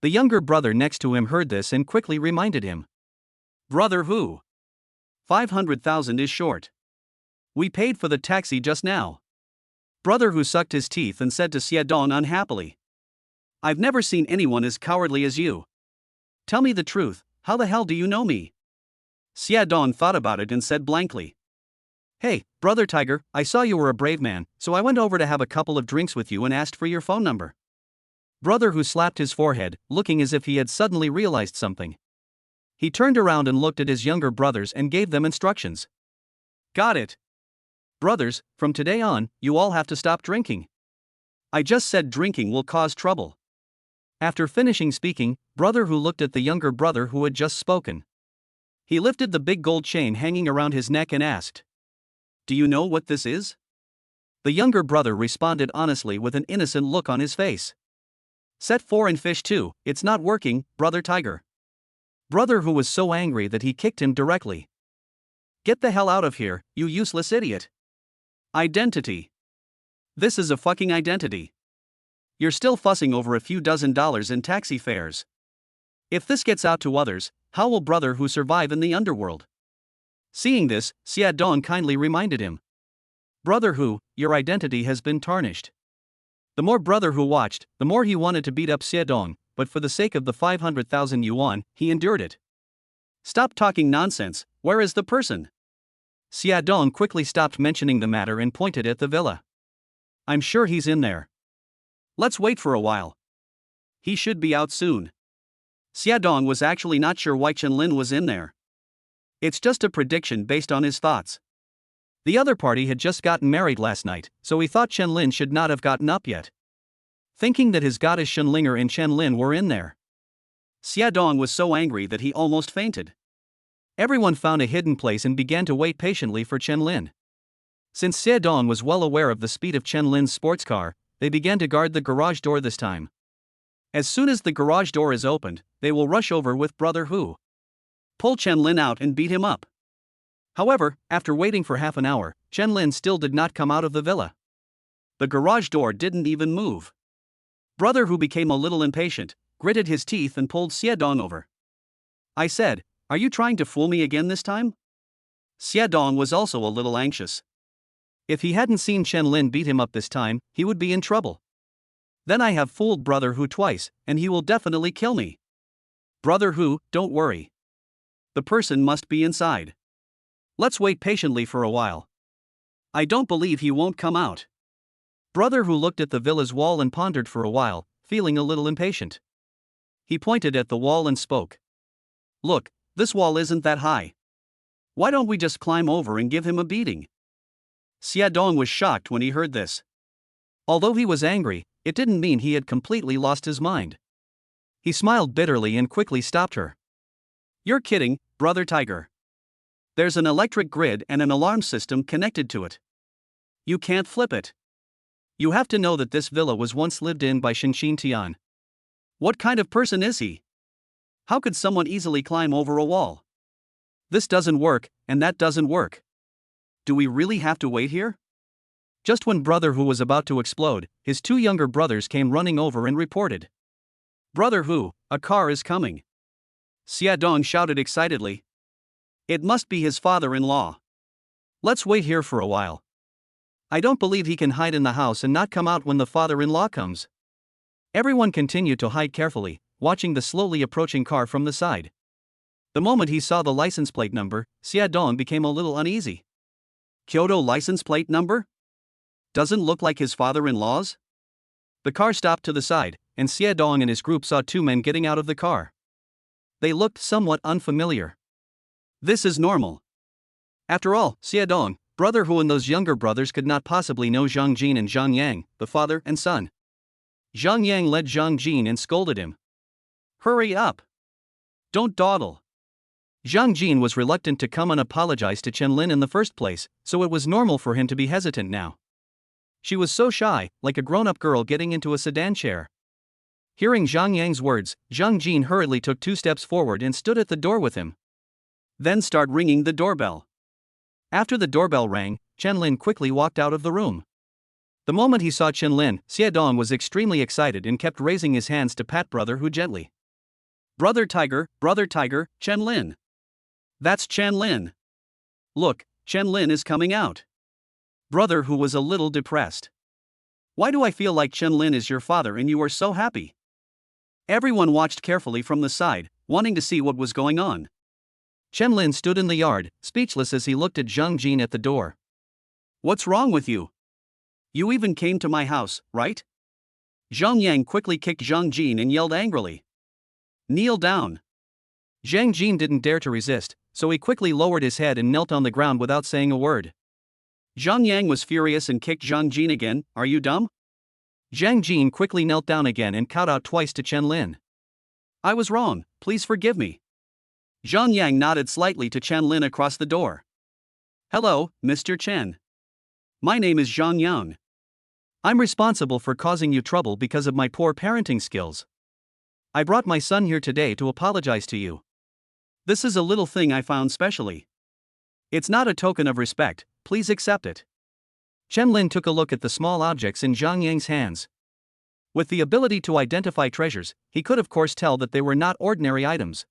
The younger brother next to him heard this and quickly reminded him. Brother who? 500,000 is short. We paid for the taxi just now. Brother who sucked his teeth and said to Xiaodong unhappily. I've never seen anyone as cowardly as you. Tell me the truth, how the hell do you know me? Xiaodong thought about it and said blankly. Hey, brother Tiger, I saw you were a brave man, so I went over to have a couple of drinks with you and asked for your phone number. Brother who slapped his forehead, looking as if he had suddenly realized something. He turned around and looked at his younger brothers and gave them instructions. Got it. Brothers, from today on, you all have to stop drinking. I just said drinking will cause trouble. After finishing speaking, brother who looked at the younger brother who had just spoken. He lifted the big gold chain hanging around his neck and asked. Do you know what this is? The younger brother responded honestly with an innocent look on his face. Set 4 and fish 2, it's not working, brother Tiger. Brother who was so angry that he kicked him directly. Get the hell out of here, you useless idiot. Identity. This is a fucking identity. You're still fussing over a few $dozen in taxi fares. If this gets out to others, how will brother who survive in the underworld? Seeing this, Xiaodong kindly reminded him. Brother who, your identity has been tarnished. The more brother who watched, the more he wanted to beat up Xiaodong, but for the sake of the 500,000 yuan, he endured it. Stop talking nonsense, where is the person? Xiaodong quickly stopped mentioning the matter and pointed at the villa. I'm sure he's in there. Let's wait for a while. He should be out soon. Xiaodong was actually not sure why Chenlin was in there. It's just a prediction based on his thoughts. The other party had just gotten married last night, so he thought Chenlin should not have gotten up yet. Thinking that his goddess Shenlinger and Chenlin were in there. Xiaodong was so angry that he almost fainted. Everyone found a hidden place and began to wait patiently for Chenlin. Since Xiaodong was well aware of the speed of Chenlin's sports car, they began to guard the garage door this time. As soon as the garage door is opened, they will rush over with brother Hu. Pull Chenlin out and beat him up. However, after waiting for half an hour, Chenlin still did not come out of the villa. The garage door didn't even move. Brother Hu became a little impatient, gritted his teeth and pulled Xiaodong over. I said, are you trying to fool me again this time? Xiaodong was also a little anxious. If he hadn't seen Chenlin beat him up this time, he would be in trouble. Then I have fooled brother Hu twice, and he will definitely kill me. Brother Hu, don't worry. The person must be inside. Let's wait patiently for a while. I don't believe he won't come out. Brother Hu looked at the villa's wall and pondered for a while, feeling a little impatient. He pointed at the wall and spoke. Look, this wall isn't that high. Why don't we just climb over and give him a beating? Xiaodong was shocked when he heard this. Although he was angry, it didn't mean he had completely lost his mind. He smiled bitterly and quickly stopped her. You're kidding, brother Tiger. There's an electric grid and an alarm system connected to it. You can't flip it. You have to know that this villa was once lived in by Shinshin Tian. What kind of person is he? How could someone easily climb over a wall? This doesn't work, and that doesn't work. Do we really have to wait here? Just when brother Hu was about to explode, his two younger brothers came running over and reported. Brother Hu, a car is coming. Xiaodong shouted excitedly. It must be his father-in-law. Let's wait here for a while. I don't believe he can hide in the house and not come out when the father-in-law comes. Everyone continued to hide carefully, watching the slowly approaching car from the side. The moment he saw the license plate number, Xiaodong became a little uneasy. Kyoto license plate number? Doesn't look like his father-in-law's? The car stopped to the side, and Xiaodong and his group saw two men getting out of the car. They looked somewhat unfamiliar. This is normal. After all, Xiaodong, brother Hu and those younger brothers could not possibly know Zhang Jin and Zhang Yang, the father and son. Zhang Yang led Zhang Jin and scolded him. Hurry up! Don't dawdle. Zhang Jin was reluctant to come and apologize to Chenlin in the first place, so it was normal for him to be hesitant now. She was so shy, like a grown-up girl getting into a sedan chair. Hearing Zhang Yang's words, Zhang Jin hurriedly took 2 steps forward and stood at the door with him. Then start ringing the doorbell. After the doorbell rang, Chenlin quickly walked out of the room. The moment he saw Chen Lin, Xiaodong was extremely excited and kept raising his hands to pat Brother Hu gently. Brother Tiger, Chen Lin. That's Chen Lin. Look, Chen Lin is coming out. Brother Hu was a little depressed. Why do I feel like Chen Lin is your father and you are so happy? Everyone watched carefully from the side, wanting to see what was going on. Chen Lin stood in the yard, speechless as he looked at Zhang Jin at the door. What's wrong with you? You even came to my house, right? Zhang Yang quickly kicked Zhang Jin and yelled angrily. Kneel down. Zhang Jin didn't dare to resist, so he quickly lowered his head and knelt on the ground without saying a word. Zhang Yang was furious and kicked Zhang Jin again. Are you dumb? Zhang Jin quickly knelt down again and kowtowed twice to Chen Lin. I was wrong, please forgive me. Zhang Yang nodded slightly to Chen Lin across the door. Hello, Mr. Chen. My name is Zhang Yang. I'm responsible for causing you trouble because of my poor parenting skills. I brought my son here today to apologize to you. This is a little thing I found specially. It's not a token of respect, please accept it. Chen Lin took a look at the small objects in Zhang Yang's hands. With the ability to identify treasures, he could of course tell that they were not ordinary items.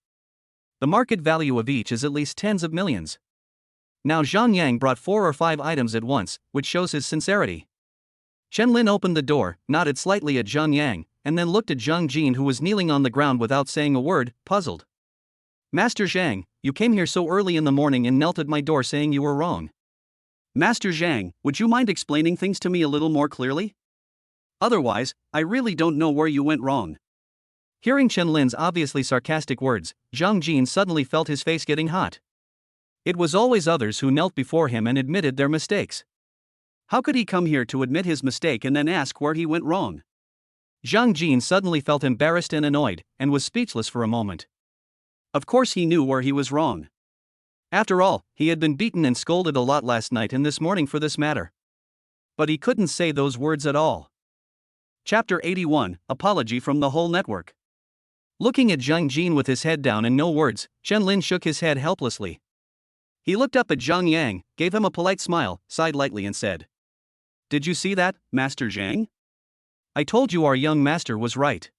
The market value of each is at least tens of millions. Now Zhang Yang brought 4 or 5 items at once, which shows his sincerity. Chen Lin opened the door, nodded slightly at Zhang Yang, and then looked at Zhang Jin, who was kneeling on the ground without saying a word, puzzled. Master Zhang, you came here so early in the morning and knelt at my door saying you were wrong. Master Zhang, would you mind explaining things to me a little more clearly? Otherwise, I really don't know where you went wrong. Hearing Chen Lin's obviously sarcastic words, Zhang Jin suddenly felt his face getting hot. It was always others who knelt before him and admitted their mistakes. How could he come here to admit his mistake and then ask where he went wrong? Zhang Jin suddenly felt embarrassed and annoyed, and was speechless for a moment. Of course he knew where he was wrong. After all, he had been beaten and scolded a lot last night and this morning for this matter. But he couldn't say those words at all. Chapter 81, Apology from the Whole Network. Looking at Zhang Jin with his head down and no words, Chen Lin shook his head helplessly. He looked up at Zhang Yang, gave him a polite smile, sighed lightly and said, Did you see that, Master Zhang? I told you our young master was right.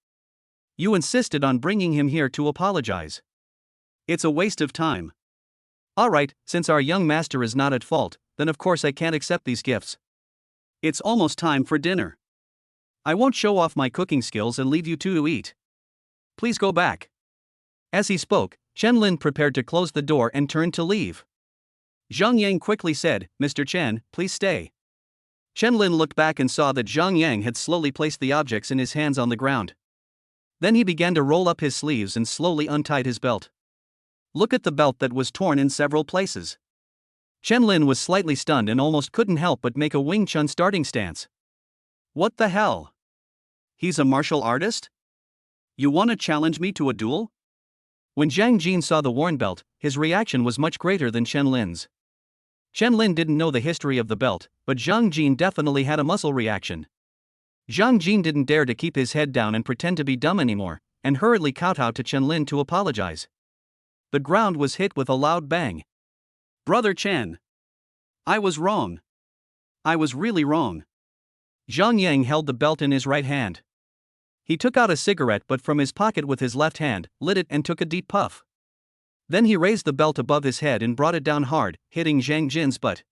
You insisted on bringing him here to apologize. It's a waste of time. Alright, since our young master is not at fault, then of course I can't accept these gifts. It's almost time for dinner. I won't show off my cooking skills and leave you two to eat. Please go back. As he spoke, Chen Lin prepared to close the door and turned to leave. Zhang Yang quickly said, Mr. Chen, please stay. Chen Lin looked back and saw that Zhang Yang had slowly placed the objects in his hands on the ground. Then he began to roll up his sleeves and slowly untied his belt. Look at the belt that was torn in several places. Chen Lin was slightly stunned and almost couldn't help but make a Wing Chun starting stance. What the hell? He's a martial artist? You want to challenge me to a duel? When Zhang Jin saw the worn belt, his reaction was much greater than Chen Lin's. Chen Lin didn't know the history of the belt, but Zhang Jin definitely had a muscle reaction. Zhang Jin didn't dare to keep his head down and pretend to be dumb anymore, and hurriedly kowtowed to Chen Lin to apologize. The ground was hit with a loud bang. Brother Chen. I was wrong. I was really wrong. Zhang Yang held the belt in his right hand. He took out a cigarette but from his pocket with his left hand, lit it and took a deep puff. Then he raised the belt above his head and brought it down hard, hitting Zhang Jin's butt.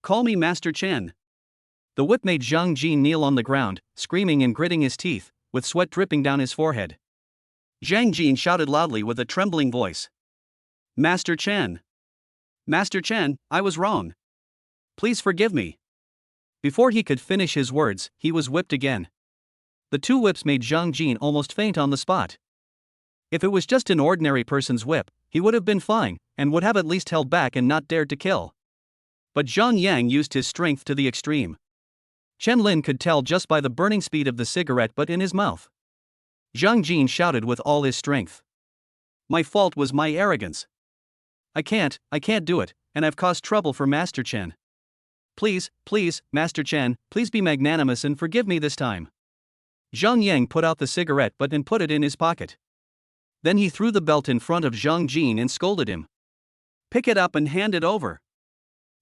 Call me Master Chen. The whip made Zhang Jin kneel on the ground, screaming and gritting his teeth, with sweat dripping down his forehead. Zhang Jin shouted loudly with a trembling voice. Master Chen. Master Chen, I was wrong. Please forgive me. Before he could finish his words, he was whipped again. The 2 whips made Zhang Jin almost faint on the spot. If it was just an ordinary person's whip, he would have been fine, and would have at least held back and not dared to kill. But Zhang Yang used his strength to the extreme. Chen Lin could tell just by the burning speed of the cigarette butt in his mouth. Zhang Jin shouted with all his strength. My fault was my arrogance. I can't do it, and I've caused trouble for Master Chen. Please, Master Chen, please be magnanimous and forgive me this time. Zhang Yang put out the cigarette butt and put it in his pocket. Then he threw the belt in front of Zhang Jin and scolded him. Pick it up and hand it over.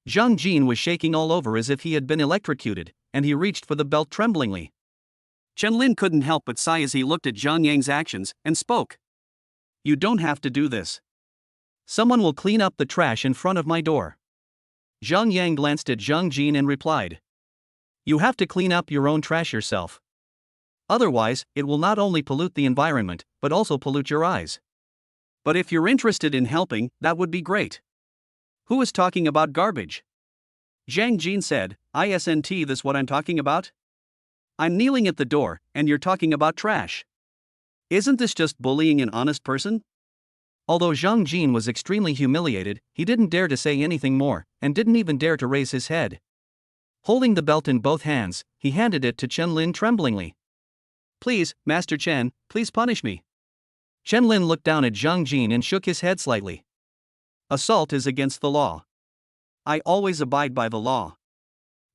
Zhang Jin was shaking all over as if he had been electrocuted, and he reached for the belt tremblingly. Chen Lin couldn't help but sigh as he looked at Zhang Yang's actions and spoke. You don't have to do this. Someone will clean up the trash in front of my door. Zhang Yang glanced at Zhang Jin and replied. You have to clean up your own trash yourself. Otherwise, it will not only pollute the environment, but also pollute your eyes. But if you're interested in helping, that would be great. Who is talking about garbage? Zhang Jin said, Isn't this what I'm talking about? I'm kneeling at the door, and you're talking about trash. Isn't this just bullying an honest person? Although Zhang Jin was extremely humiliated, he didn't dare to say anything more, and didn't even dare to raise his head. Holding the belt in both hands, he handed it to Chen Lin tremblingly. Please, Master Chen, please punish me. Chen Lin looked down at Zhang Jin and shook his head slightly. Assault is against the law. I always abide by the law.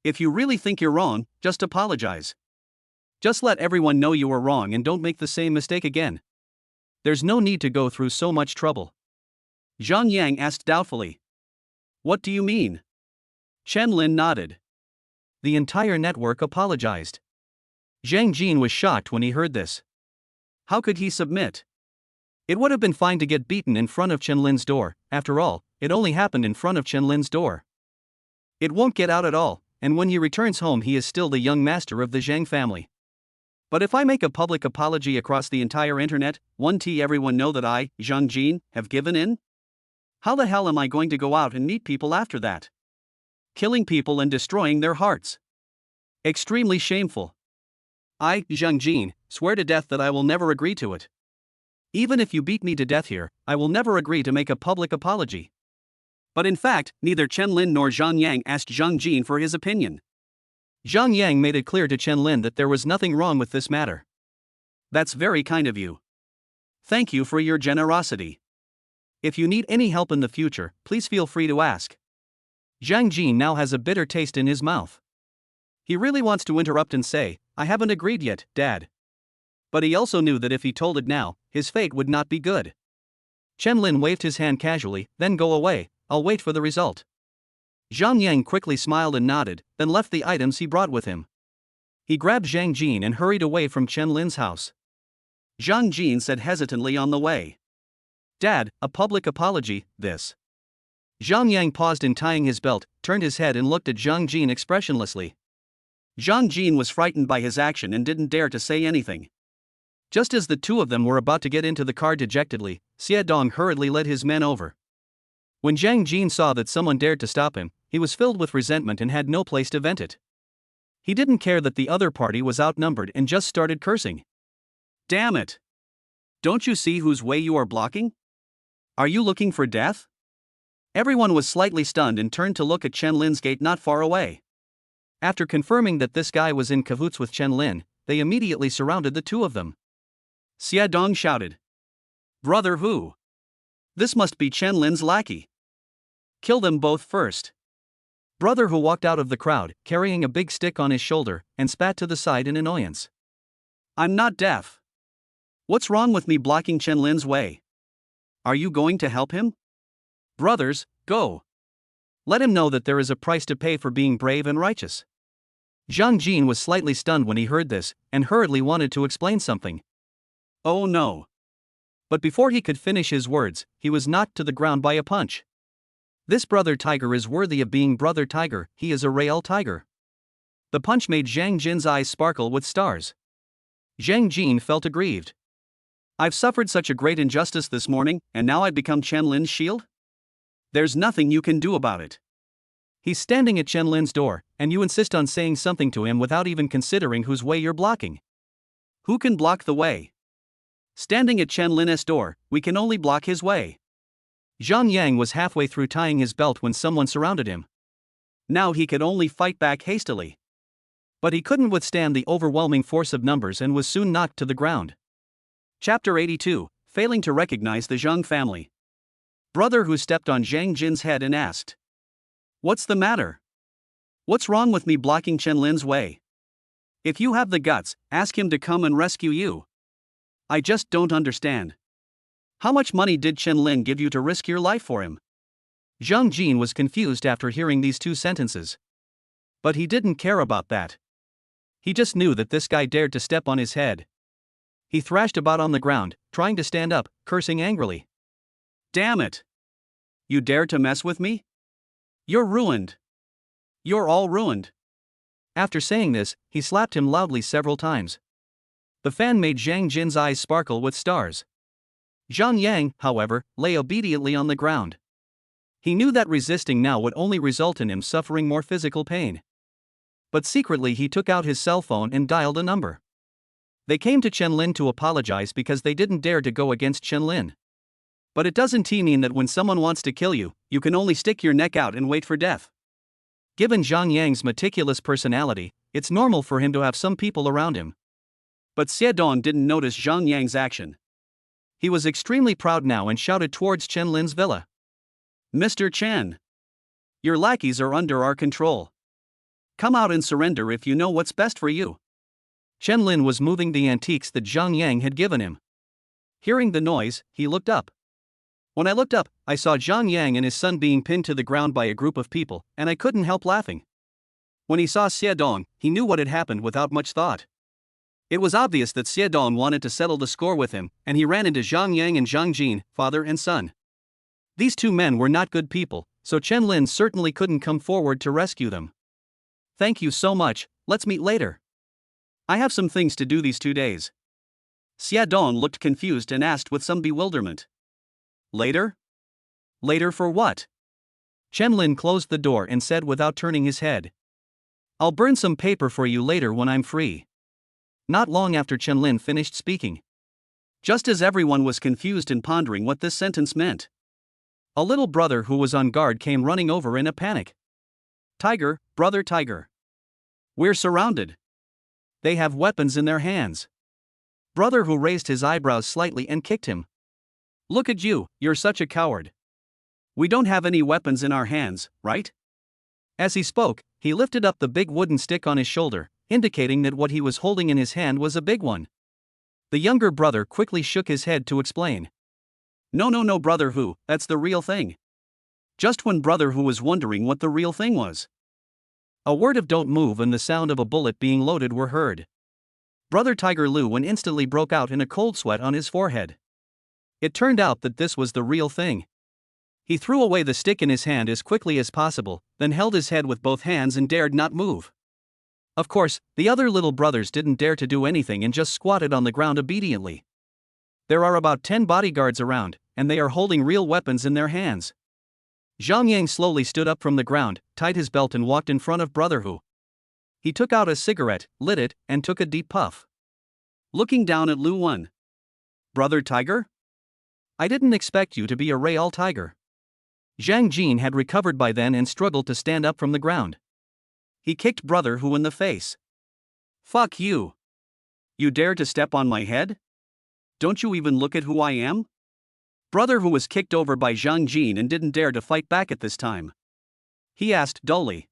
If you really think you're wrong, just apologize. Just let everyone know you were wrong and don't make the same mistake again. There's no need to go through so much trouble. Zhang Yang asked doubtfully. What do you mean? Chen Lin nodded. The entire network apologized. Zhang Jin was shocked when he heard this. How could he submit? It would have been fine to get beaten in front of Chen Lin's door. After all, it only happened in front of Chen Lin's door. It won't get out at all, and when he returns home he is still the young master of the Zhang family. But if I make a public apology across the entire internet, won't everyone know that I, Zhang Jin, have given in? How the hell am I going to go out and meet people after that? Killing people and destroying their hearts. Extremely shameful. I, Zhang Jin, swear to death that I will never agree to it. Even if you beat me to death here, I will never agree to make a public apology. But in fact, neither Chen Lin nor Zhang Yang asked Zhang Jin for his opinion. Zhang Yang made it clear to Chen Lin that there was nothing wrong with this matter. That's very kind of you. Thank you for your generosity. If you need any help in the future, please feel free to ask. Zhang Jin now has a bitter taste in his mouth. He really wants to interrupt and say, I haven't agreed yet, Dad. But he also knew that if he told it now, his fate would not be good. Chen Lin waved his hand casually, then go away, I'll wait for the result. Zhang Yang quickly smiled and nodded, then left the items he brought with him. He grabbed Zhang Jin and hurried away from Chen Lin's house. Zhang Jin said hesitantly on the way. Dad, a public apology, this. Zhang Yang paused in tying his belt, turned his head and looked at Zhang Jin expressionlessly. Zhang Jin was frightened by his action and didn't dare to say anything. Just as the two of them were about to get into the car dejectedly, Xie Dong hurriedly led his men over. When Zhang Jin saw that someone dared to stop him, he was filled with resentment and had no place to vent it. He didn't care that the other party was outnumbered and just started cursing. Damn it! Don't you see whose way you are blocking? Are you looking for death? Everyone was slightly stunned and turned to look at Chen Lin's gate not far away. After confirming that this guy was in cahoots with Chen Lin, they immediately surrounded the two of them. Xie Dong shouted. Brother who? This must be Chen Lin's lackey. Kill them both first. Brother Hu walked out of the crowd, carrying a big stick on his shoulder, and spat to the side in annoyance. I'm not deaf. What's wrong with me blocking Chen Lin's way? Are you going to help him? Brothers, go. Let him know that there is a price to pay for being brave and righteous. Zhang Jin was slightly stunned when he heard this, and hurriedly wanted to explain something. Oh no. But before he could finish his words, he was knocked to the ground by a punch. This brother tiger is worthy of being brother tiger, he is a real tiger. The punch made Zhang Jin's eyes sparkle with stars. Zhang Jin felt aggrieved. I've suffered such a great injustice this morning, and now I'd become Chen Lin's shield? There's nothing you can do about it. He's standing at Chen Lin's door, and you insist on saying something to him without even considering whose way you're blocking. Who can block the way? Standing at Chen Lin's door, we can only block his way. Zhang Yang was halfway through tying his belt when someone surrounded him. Now he could only fight back hastily. But he couldn't withstand the overwhelming force of numbers and was soon knocked to the ground. Chapter 82, Failing to Recognize the Zhang Family. Brother Hu stepped on Zhang Jin's head and asked. What's the matter? What's wrong with me blocking Chen Lin's way? If you have the guts, ask him to come and rescue you. I just don't understand. How much money did Chen Lin give you to risk your life for him? Zhang Jin was confused after hearing these two sentences. But he didn't care about that. He just knew that this guy dared to step on his head. He thrashed about on the ground, trying to stand up, cursing angrily. Damn it! You dare to mess with me? You're ruined. You're all ruined. After saying this, he slapped him loudly several times. The fan made Zhang Jin's eyes sparkle with stars. Zhang Yang, however, lay obediently on the ground. He knew that resisting now would only result in him suffering more physical pain. But secretly he took out his cell phone and dialed a number. They came to Chen-Lin to apologize because they didn't dare to go against Chen-Lin. But it doesn't mean that when someone wants to kill you, you can only stick your neck out and wait for death. Given Zhang Yang's meticulous personality, it's normal for him to have some people around him. But Xie Dong didn't notice Zhang Yang's action. He was extremely proud now and shouted towards Chen-Lin's villa. Mr. Chen! Your lackeys are under our control. Come out and surrender if you know what's best for you. Chen-Lin was moving the antiques that Zhang Yang had given him. Hearing the noise, he looked up. When I looked up, I saw Zhang Yang and his son being pinned to the ground by a group of people, and I couldn't help laughing. When he saw Xie Dong, he knew what had happened without much thought. It was obvious that Xie Dong wanted to settle the score with him, and he ran into Zhang Yang and Zhang Jin, father and son. These two men were not good people, so Chen-Lin certainly couldn't come forward to rescue them. Thank you so much, let's meet later. I have some things to do these 2 days. Xie Dong looked confused and asked with some bewilderment. Later? Later for what? Chen-Lin closed the door and said without turning his head. I'll burn some paper for you later when I'm free. Not long after Chen-Lin finished speaking. Just as everyone was confused and pondering what this sentence meant, a little brother who was on guard came running over in a panic. Tiger, brother Tiger. We're surrounded. They have weapons in their hands. Brother who raised his eyebrows slightly and kicked him. Look at you, you're such a coward. We don't have any weapons in our hands, right? As he spoke, he lifted up the big wooden stick on his shoulder, indicating that what he was holding in his hand was a big one. The younger brother quickly shook his head to explain. No, brother who, that's the real thing. Just when brother who was wondering what the real thing was, a word of don't move and the sound of a bullet being loaded were heard. Brother Tiger Lu and instantly broke out in a cold sweat on his forehead. It turned out that this was the real thing. He threw away the stick in his hand as quickly as possible, then held his head with both hands and dared not move. Of course, the other little brothers didn't dare to do anything and just squatted on the ground obediently. There are about 10 bodyguards around, and they are holding real weapons in their hands. Zhang Yang slowly stood up from the ground, tied his belt and walked in front of Brother Hu. He took out a cigarette, lit it, and took a deep puff. Looking down at Lu Wen. Brother Tiger? I didn't expect you to be a real tiger. Zhang Jin had recovered by then and struggled to stand up from the ground. He kicked Brother Hu in the face. Fuck you. You dare to step on my head? Don't you even look at who I am? Brother Hu was kicked over by Zhang Jin and didn't dare to fight back at this time. He asked dully.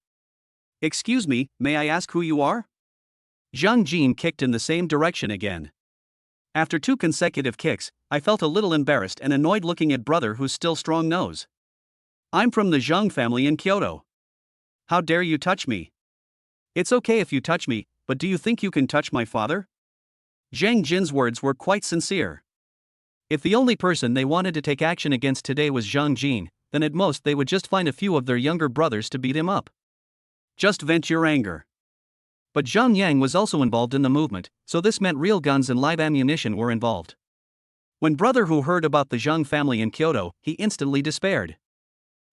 Excuse me, may I ask who you are? Zhang Jin kicked in the same direction again. After 2 consecutive kicks, I felt a little embarrassed and annoyed looking at Brother Hu's still strong nose. I'm from the Zhang family in Kyoto. How dare you touch me? It's okay if you touch me, but do you think you can touch my father? Zhang Jin's words were quite sincere. If the only person they wanted to take action against today was Zhang Jin, then at most they would just find a few of their younger brothers to beat him up. Just vent your anger. But Zhang Yang was also involved in the movement, so this meant real guns and live ammunition were involved. When Brother Hu heard about the Zhang family in Kyoto, he instantly despaired.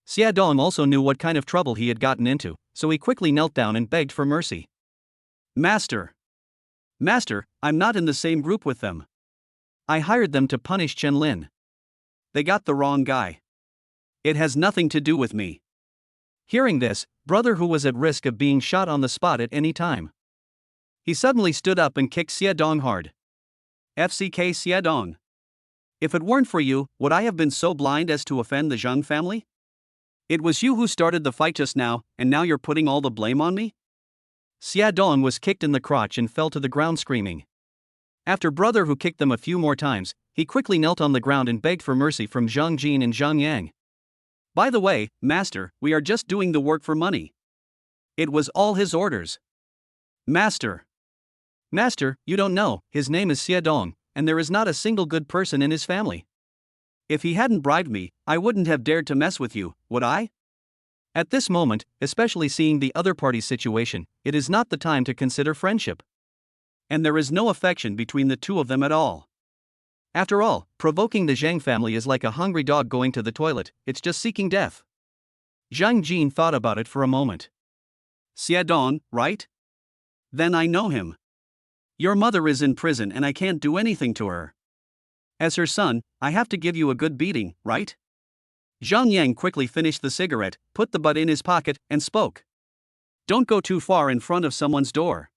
Xie Dong also knew what kind of trouble he had gotten into, so he quickly knelt down and begged for mercy. Master, I'm not in the same group with them. I hired them to punish Chen-Lin. They got the wrong guy. It has nothing to do with me. Hearing this, Brother Hu was at risk of being shot on the spot at any time. He suddenly stood up and kicked Xie Dong hard. FCK Xie Dong. If it weren't for you, would I have been so blind as to offend the Zhang family? It was you who started the fight just now, and now you're putting all the blame on me? Xie Dong was kicked in the crotch and fell to the ground screaming. After Brother Hu kicked them a few more times, he quickly knelt on the ground and begged for mercy from Zhang Jin and Zhang Yang. By the way, Master, we are just doing the work for money. It was all his orders. Master. Master, you don't know, his name is Xiaodong, and there is not a single good person in his family. If he hadn't bribed me, I wouldn't have dared to mess with you, would I? At this moment, especially seeing the other party's situation, it is not the time to consider friendship. And there is no affection between the two of them at all. After all, provoking the Zhang family is like a hungry dog going to the toilet, it's just seeking death. Zhang Jin thought about it for a moment. Xiaodong, right? Then I know him. Your mother is in prison and I can't do anything to her. As her son, I have to give you a good beating, right? Zhang Yang quickly finished the cigarette, put the butt in his pocket, and spoke. Don't go too far in front of someone's door.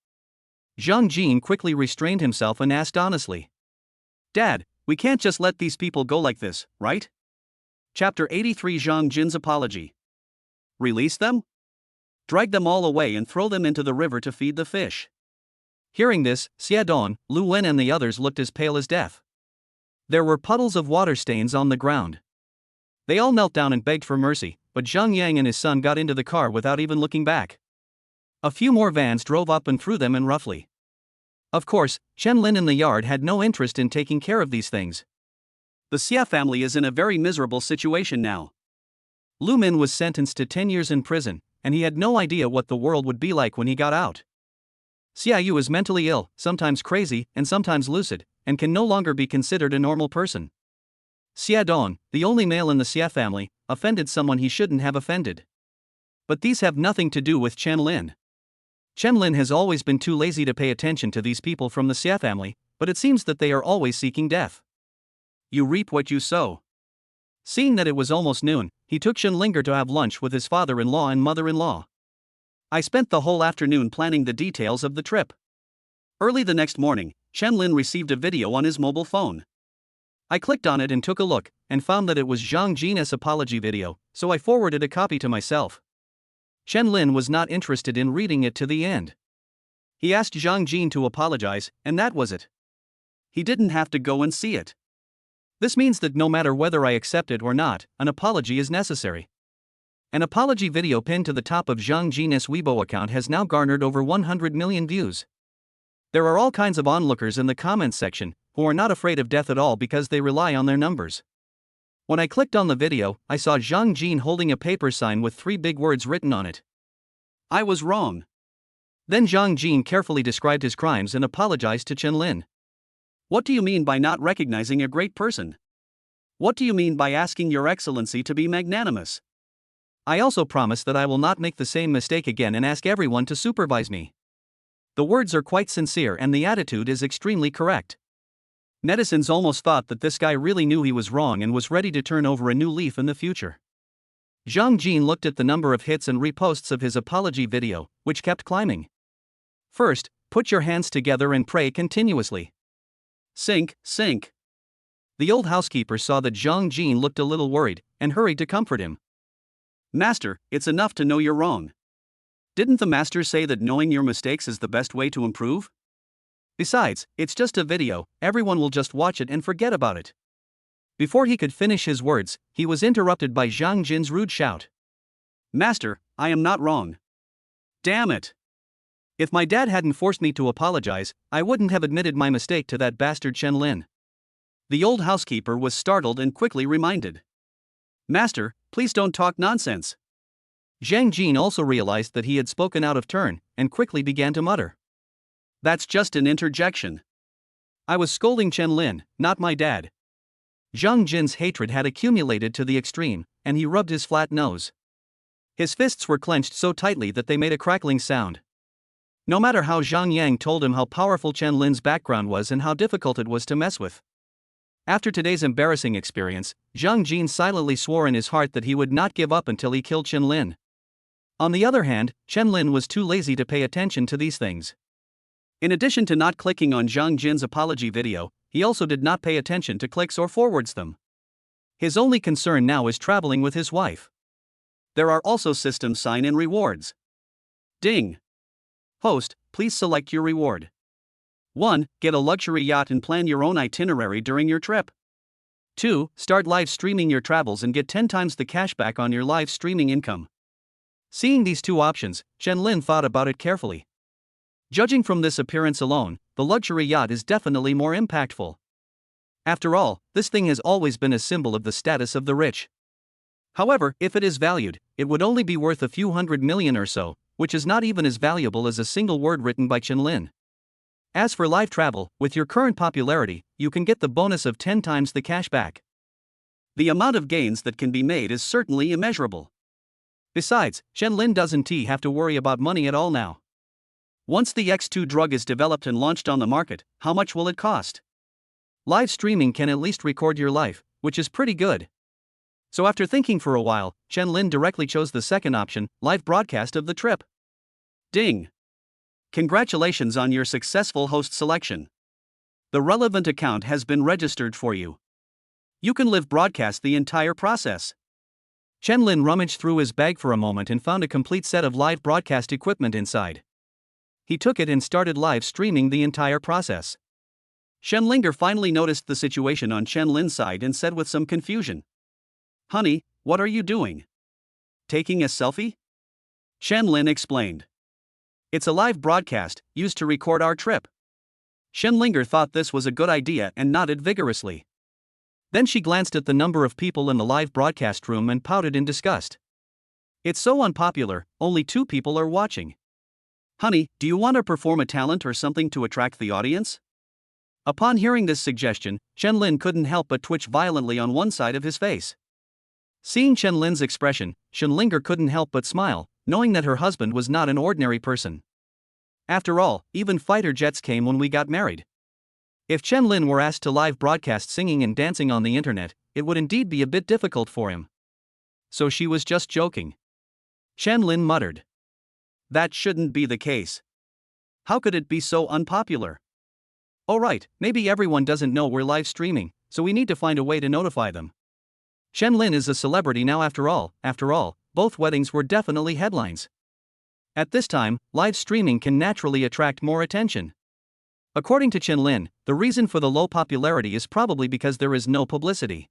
Zhang Jin quickly restrained himself and asked honestly. Dad, we can't just let these people go like this, right? Chapter 83 Zhang Jin's Apology. Release them? Drag them all away and throw them into the river to feed the fish. Hearing this, Xiaodong, Lu Wen and the others looked as pale as death. There were puddles of water stains on the ground. They all knelt down and begged for mercy, but Zhang Yang and his son got into the car without even looking back. A few more vans drove up and threw them in roughly. Of course, Chen Lin in the yard had no interest in taking care of these things. The Xia family is in a very miserable situation now. Lu Min was sentenced to 10 years in prison, and he had no idea what the world would be like when he got out. Xia Yu is mentally ill, sometimes crazy, and sometimes lucid, and can no longer be considered a normal person. Xiaodong, the only male in the Xia family, offended someone he shouldn't have offended. But these have nothing to do with Chen Lin. Chen Lin has always been too lazy to pay attention to these people from the Xia family, but it seems that they are always seeking death. You reap what you sow. Seeing that it was almost noon, he took Shenlinger to have lunch with his father-in-law and mother-in-law. I spent the whole afternoon planning the details of the trip. Early the next morning, Chen Lin received a video on his mobile phone. I clicked on it and took a look, and found that it was Zhang Jin's apology video, so I forwarded a copy to myself. Chen Lin was not interested in reading it to the end. He asked Zhang Jin to apologize, and that was it. He didn't have to go and see it. This means that no matter whether I accept it or not, an apology is necessary. An apology video pinned to the top of Zhang Jin's Weibo account has now garnered over 100 million views. There are all kinds of onlookers in the comments section, who are not afraid of death at all because they rely on their numbers. When I clicked on the video, I saw Zhang Jin holding a paper sign with 3 big words written on it. I was wrong. Then Zhang Jin carefully described his crimes and apologized to Chen Lin. What do you mean by not recognizing a great person? What do you mean by asking Your Excellency to be magnanimous? I also promise that I will not make the same mistake again and ask everyone to supervise me. The words are quite sincere and the attitude is extremely correct. Netizens almost thought that this guy really knew he was wrong and was ready to turn over a new leaf in the future. Zhang Jin looked at the number of hits and reposts of his apology video, which kept climbing. First, put your hands together and pray continuously. Sink, sink. The old housekeeper saw that Zhang Jin looked a little worried, and hurried to comfort him. Master, it's enough to know you're wrong. Didn't the master say that knowing your mistakes is the best way to improve? Besides, it's just a video, everyone will just watch it and forget about it. Before he could finish his words, he was interrupted by Zhang Jin's rude shout. Master, I am not wrong. Damn it. If my dad hadn't forced me to apologize, I wouldn't have admitted my mistake to that bastard Chen Lin. The old housekeeper was startled and quickly reminded. Master, please don't talk nonsense. Zhang Jin also realized that he had spoken out of turn, and quickly began to mutter. That's just an interjection. I was scolding Chen Lin, not my dad. Zhang Jin's hatred had accumulated to the extreme, and he rubbed his flat nose. His fists were clenched so tightly that they made a crackling sound. No matter how Zhang Yang told him how powerful Chen Lin's background was and how difficult it was to mess with. After today's embarrassing experience, Zhang Jin silently swore in his heart that he would not give up until he killed Chen Lin. On the other hand, Chen Lin was too lazy to pay attention to these things. In addition to not clicking on Zhang Jin's apology video, he also did not pay attention to clicks or forwards them. His only concern now is traveling with his wife. There are also system sign-in rewards. Ding. Host, please select your reward. 1. Get a luxury yacht and plan your own itinerary during your trip. 2. Start live streaming your travels and get 10 times the cashback on your live streaming income. Seeing these two options, Chen-Lin thought about it carefully. Judging from this appearance alone, the luxury yacht is definitely more impactful. After all, this thing has always been a symbol of the status of the rich. However, if it is valued, it would only be worth a few $100 million or so, which is not even as valuable as a single word written by Chen-Lin. As for live travel, with your current popularity, you can get the bonus of 10 times the cashback. The amount of gains that can be made is certainly immeasurable. Besides, Chen-Lin doesn't have to worry about money at all now. Once the X2 drug is developed and launched on the market, how much will it cost? Live streaming can at least record your life, which is pretty good. So after thinking for a while, Chen-Lin directly chose the second option, live broadcast of the trip. Ding! Congratulations on your successful host selection. The relevant account has been registered for you. You can live broadcast the entire process. Chen-Lin rummaged through his bag for a moment and found a complete set of live broadcast equipment inside. He took it and started live streaming the entire process. Chen-Linger finally noticed the situation on Chen-Lin's side and said with some confusion, "Honey, what are you doing? Taking a selfie?" Chen-Lin explained. "It's a live broadcast, used to record our trip." Chen-Linger thought this was a good idea and nodded vigorously. Then she glanced at the number of people in the live broadcast room and pouted in disgust. "It's so unpopular, only 2 people are watching. Honey, do you want to perform a talent or something to attract the audience?" Upon hearing this suggestion, Chen-Lin couldn't help but twitch violently on one side of his face. Seeing Chen-Lin's expression, Chen-Linger couldn't help but smile, knowing that her husband was not an ordinary person. After all, even fighter jets came when we got married. If Chen-Lin were asked to live broadcast singing and dancing on the internet, it would indeed be a bit difficult for him. So she was just joking. Chen-Lin muttered. That shouldn't be the case. How could it be so unpopular? Oh right, maybe everyone doesn't know we're live streaming, so we need to find a way to notify them. Chen-Lin is a celebrity now after all, both weddings were definitely headlines. At this time, live streaming can naturally attract more attention. According to Chen-Lin, the reason for the low popularity is probably because there is no publicity.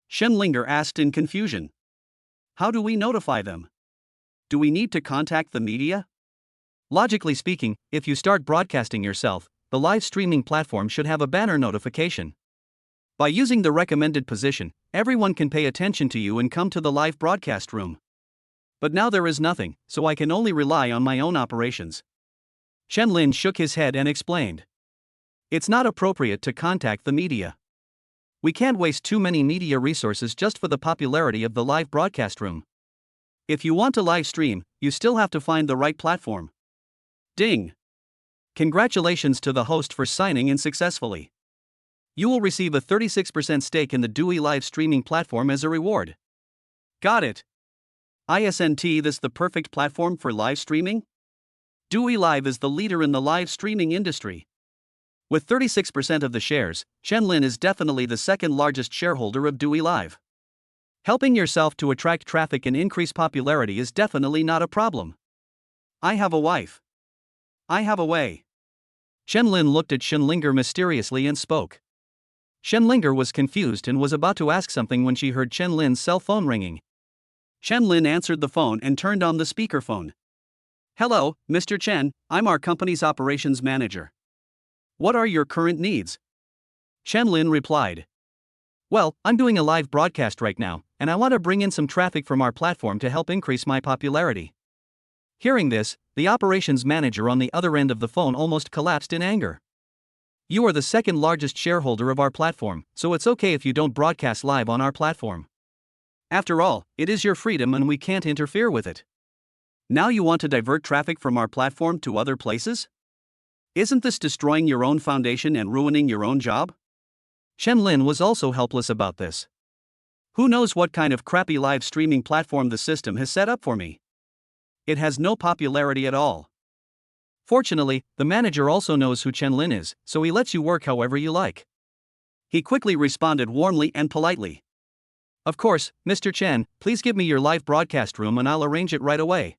Chen-Linger asked in confusion. How do we notify them? Do we need to contact the media? Logically speaking, if you start broadcasting yourself, the live streaming platform should have a banner notification. By using the recommended position, everyone can pay attention to you and come to the live broadcast room. But now there is nothing, so I can only rely on my own operations. Chen-Lin shook his head and explained. It's not appropriate to contact the media. We can't waste too many media resources just for the popularity of the live broadcast room. If you want to live stream, you still have to find the right platform. Ding! Congratulations to the host for signing in successfully. You will receive a 36% stake in the Dewey live streaming platform as a reward. Got it. Isn't this the perfect platform for live streaming? Dewey Live is the leader in the live streaming industry. With 36% of the shares, Chen-Lin is definitely the second largest shareholder of Dewey Live. Helping yourself to attract traffic and increase popularity is definitely not a problem. I have a wife. I have a way. Chen-Lin looked at Chen-Linger mysteriously and spoke. Chen-Linger was confused and was about to ask something when she heard Chen-Lin's cell phone ringing. Chen-Lin answered the phone and turned on the speakerphone. Hello, Mr. Chen, I'm our company's operations manager. What are your current needs? Chen-Lin replied. Well, I'm doing a live broadcast right now, and I want to bring in some traffic from our platform to help increase my popularity. Hearing this, the operations manager on the other end of the phone almost collapsed in anger. You are the second largest shareholder of our platform, so it's okay if you don't broadcast live on our platform. After all, it is your freedom and we can't interfere with it. Now you want to divert traffic from our platform to other places? Isn't this destroying your own foundation and ruining your own job? Chen-Lin was also helpless about this. Who knows what kind of crappy live streaming platform the system has set up for me? It has no popularity at all. Fortunately, the manager also knows who Chen-Lin is, so he lets you work however you like. He quickly responded warmly and politely. Of course, Mr. Chen, please give me your live broadcast room and I'll arrange it right away.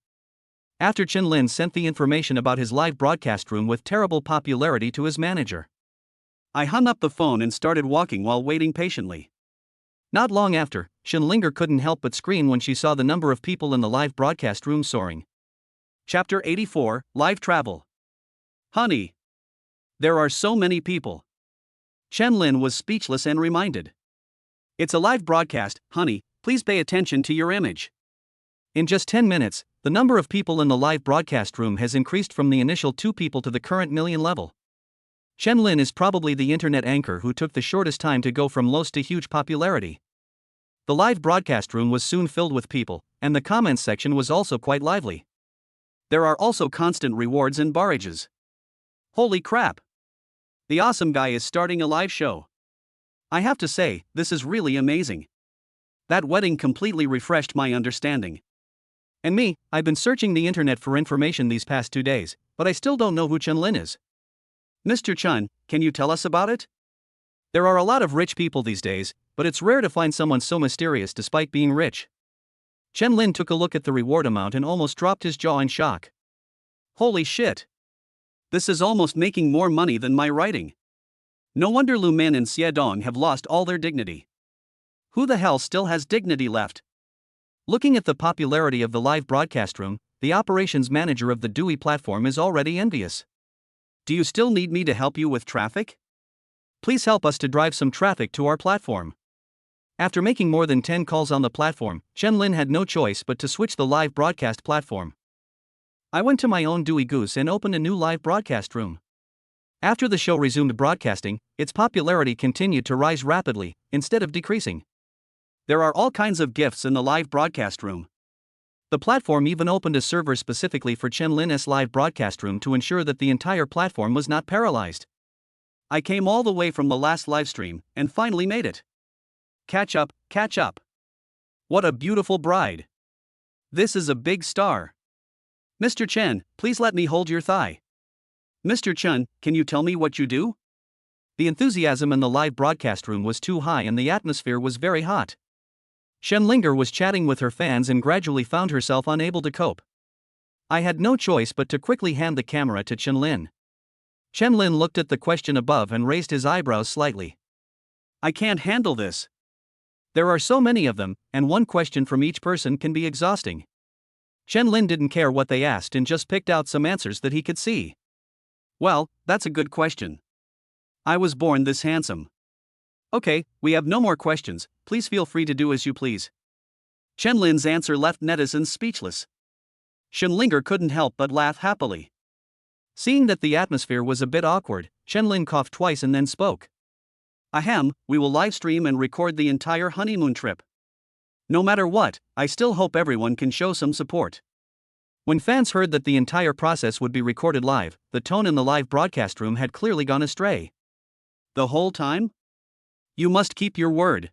After Chen-Lin sent the information about his live broadcast room with terrible popularity to his manager. I hung up the phone and started walking while waiting patiently. Not long after, Shinlinger couldn't help but scream when she saw the number of people in the live broadcast room soaring. Chapter 84, Live Travel. Honey! There are so many people. Chen-Lin was speechless and reminded. It's a live broadcast, honey, please pay attention to your image. In just 10 minutes, the number of people in the live broadcast room has increased from the initial 2 people to the current million level. Chen-Lin is probably the internet anchor who took the shortest time to go from lost to huge popularity. The live broadcast room was soon filled with people, and the comments section was also quite lively. There are also constant rewards and barrages. Holy crap! The awesome guy is starting a live show. I have to say, this is really amazing. That wedding completely refreshed my understanding. And me, I've been searching the internet for information these past 2 days, but I still don't know who Chen-Lin is. Mr. Chen, can you tell us about it? There are a lot of rich people these days, but it's rare to find someone so mysterious despite being rich. Chen-Lin took a look at the reward amount and almost dropped his jaw in shock. Holy shit! This is almost making more money than my writing. No wonder Lu Men and Xie Dong have lost all their dignity. Who the hell still has dignity left? Looking at the popularity of the live broadcast room, the operations manager of the Dewey platform is already envious. Do you still need me to help you with traffic? Please help us to drive some traffic to our platform. After making more than 10 calls on the platform, Chen-Lin had no choice but to switch the live broadcast platform. I went to my own Dewey Goose and opened a new live broadcast room. After the show resumed broadcasting, its popularity continued to rise rapidly, instead of decreasing. There are all kinds of gifts in the live broadcast room. The platform even opened a server specifically for Chen-Lin's live broadcast room to ensure that the entire platform was not paralyzed. I came all the way from the last livestream, and finally made it. Catch up, catch up. What a beautiful bride. This is a big star. Mr. Chen, please let me hold your thigh. Mr. Chen, can you tell me what you do? The enthusiasm in the live broadcast room was too high and the atmosphere was very hot. Shinlinger was chatting with her fans and gradually found herself unable to cope. I had no choice but to quickly hand the camera to Chen-Lin. Chen-Lin looked at the question above and raised his eyebrows slightly. I can't handle this. There are so many of them, and one question from each person can be exhausting. Chen-Lin didn't care what they asked and just picked out some answers that he could see. Well, that's a good question. I was born this handsome. Okay, we have no more questions, please feel free to do as you please. Chen-Lin's answer left netizens speechless. Shinlinger couldn't help but laugh happily. Seeing that the atmosphere was a bit awkward, Chen-Lin coughed twice and then spoke. Ahem, we will livestream and record the entire honeymoon trip. No matter what, I still hope everyone can show some support. When fans heard that the entire process would be recorded live, the tone in the live broadcast room had clearly gone astray. The whole time? You must keep your word.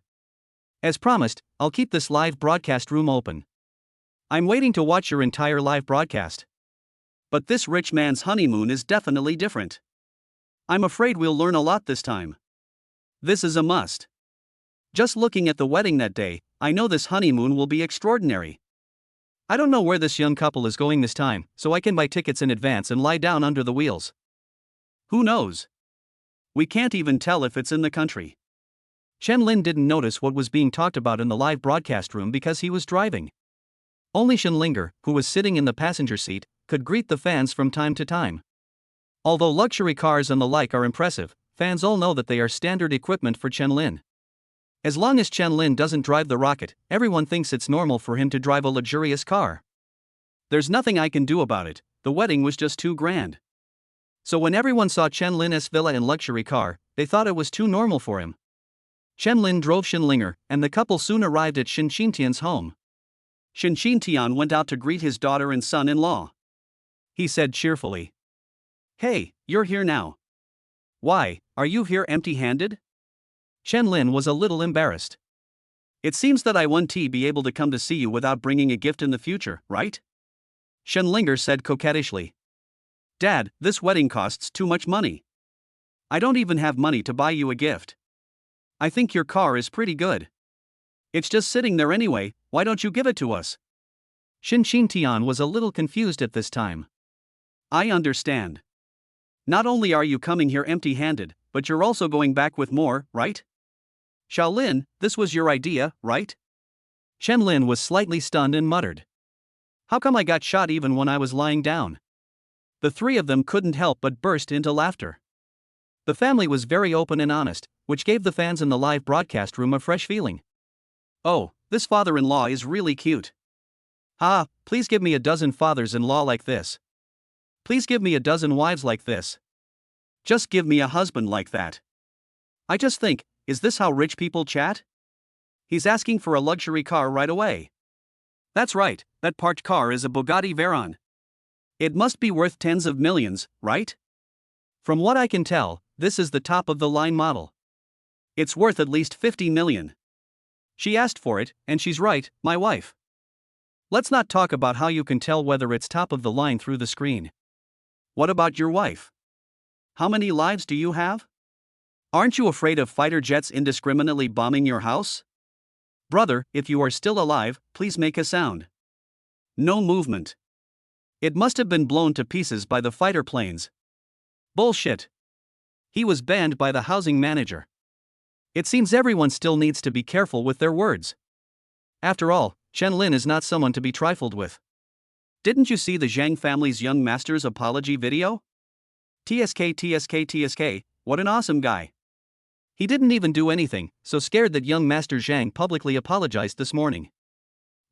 As promised, I'll keep this live broadcast room open. I'm waiting to watch your entire live broadcast. But this rich man's honeymoon is definitely different. I'm afraid we'll learn a lot this time. This is a must. Just looking at the wedding that day, I know this honeymoon will be extraordinary. I don't know where this young couple is going this time, so I can buy tickets in advance and lie down under the wheels. Who knows? We can't even tell if it's in the country. Chen-Lin didn't notice what was being talked about in the live broadcast room because he was driving. Only Shinlinger, who was sitting in the passenger seat, could greet the fans from time to time. Although luxury cars and the like are impressive, fans all know that they are standard equipment for Chen-Lin. As long as Chen-Lin doesn't drive the rocket, everyone thinks it's normal for him to drive a luxurious car. There's nothing I can do about it, the wedding was just too grand. So when everyone saw Chen-Lin's villa and luxury car, they thought it was too normal for him. Chen-Lin drove Shinlinger, and the couple soon arrived at Shin Xintian's home. Shin Xintian went out to greet his daughter and son-in-law. He said cheerfully, "Hey, you're here now. Why, are you here empty-handed?" Chen-Lin was a little embarrassed. It seems that I won't be able to come to see you without bringing a gift in the future, right? Shinlinger said coquettishly. Dad, this wedding costs too much money. I don't even have money to buy you a gift. I think your car is pretty good. It's just sitting there anyway, why don't you give it to us? Shin Xintian was a little confused at this time. I understand. Not only are you coming here empty-handed, but you're also going back with more, right? Xiaolin, this was your idea, right? Chen Lin was slightly stunned and muttered. How come I got shot even when I was lying down? The three of them couldn't help but burst into laughter. The family was very open and honest, which gave the fans in the live broadcast room a fresh feeling. Oh, this father-in-law is really cute. Ah, please give me a dozen fathers-in-law like this. Please give me a dozen wives like this. Just give me a husband like that. I just think, is this how rich people chat? He's asking for a luxury car right away. That's right, that parked car is a Bugatti Veyron. It must be worth tens of millions, right? From what I can tell, this is the top-of-the-line model. It's worth at least 50 million. She asked for it, and she's right, my wife. Let's not talk about how you can tell whether it's top of the line through the screen. What about your wife? How many lives do you have? Aren't you afraid of fighter jets indiscriminately bombing your house? Brother, if you are still alive, please make a sound. No movement. It must have been blown to pieces by the fighter planes. Bullshit. He was banned by the housing manager. It seems everyone still needs to be careful with their words. After all, Chen Lin is not someone to be trifled with. Didn't you see the Zhang family's young master's apology video? TSK, what an awesome guy. He didn't even do anything, so scared that young Master Zhang publicly apologized this morning.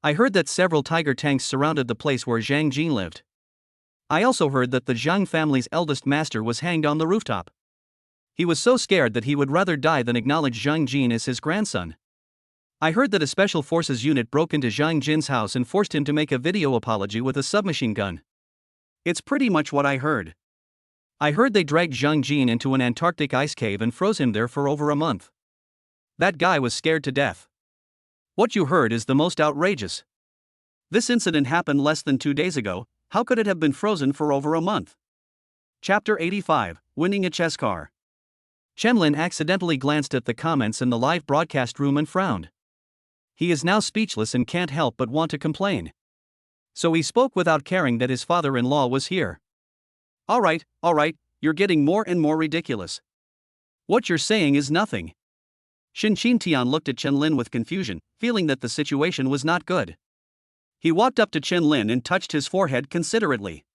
I heard that several tiger tanks surrounded the place where Zhang Jin lived. I also heard that the Zhang family's eldest master was hanged on the rooftop. He was so scared that he would rather die than acknowledge Zhang Jin as his grandson. I heard that a special forces unit broke into Zhang Jin's house and forced him to make a video apology with a submachine gun. It's pretty much what I heard. I heard they dragged Zhang Jin into an Antarctic ice cave and froze him there for over a month. That guy was scared to death. What you heard is the most outrageous. This incident happened less than 2 days ago. How could it have been frozen for over a month? Chapter 85, Winning a Chess Car. Chen Lin accidentally glanced at the comments in the live broadcast room and frowned. He is now speechless and can't help but want to complain. So he spoke without caring that his father-in-law was here. All right, you're getting more and more ridiculous. What you're saying is nothing. Xin Tian looked at Chen Lin with confusion, feeling that the situation was not good. He walked up to Chen Lin and touched his forehead considerately.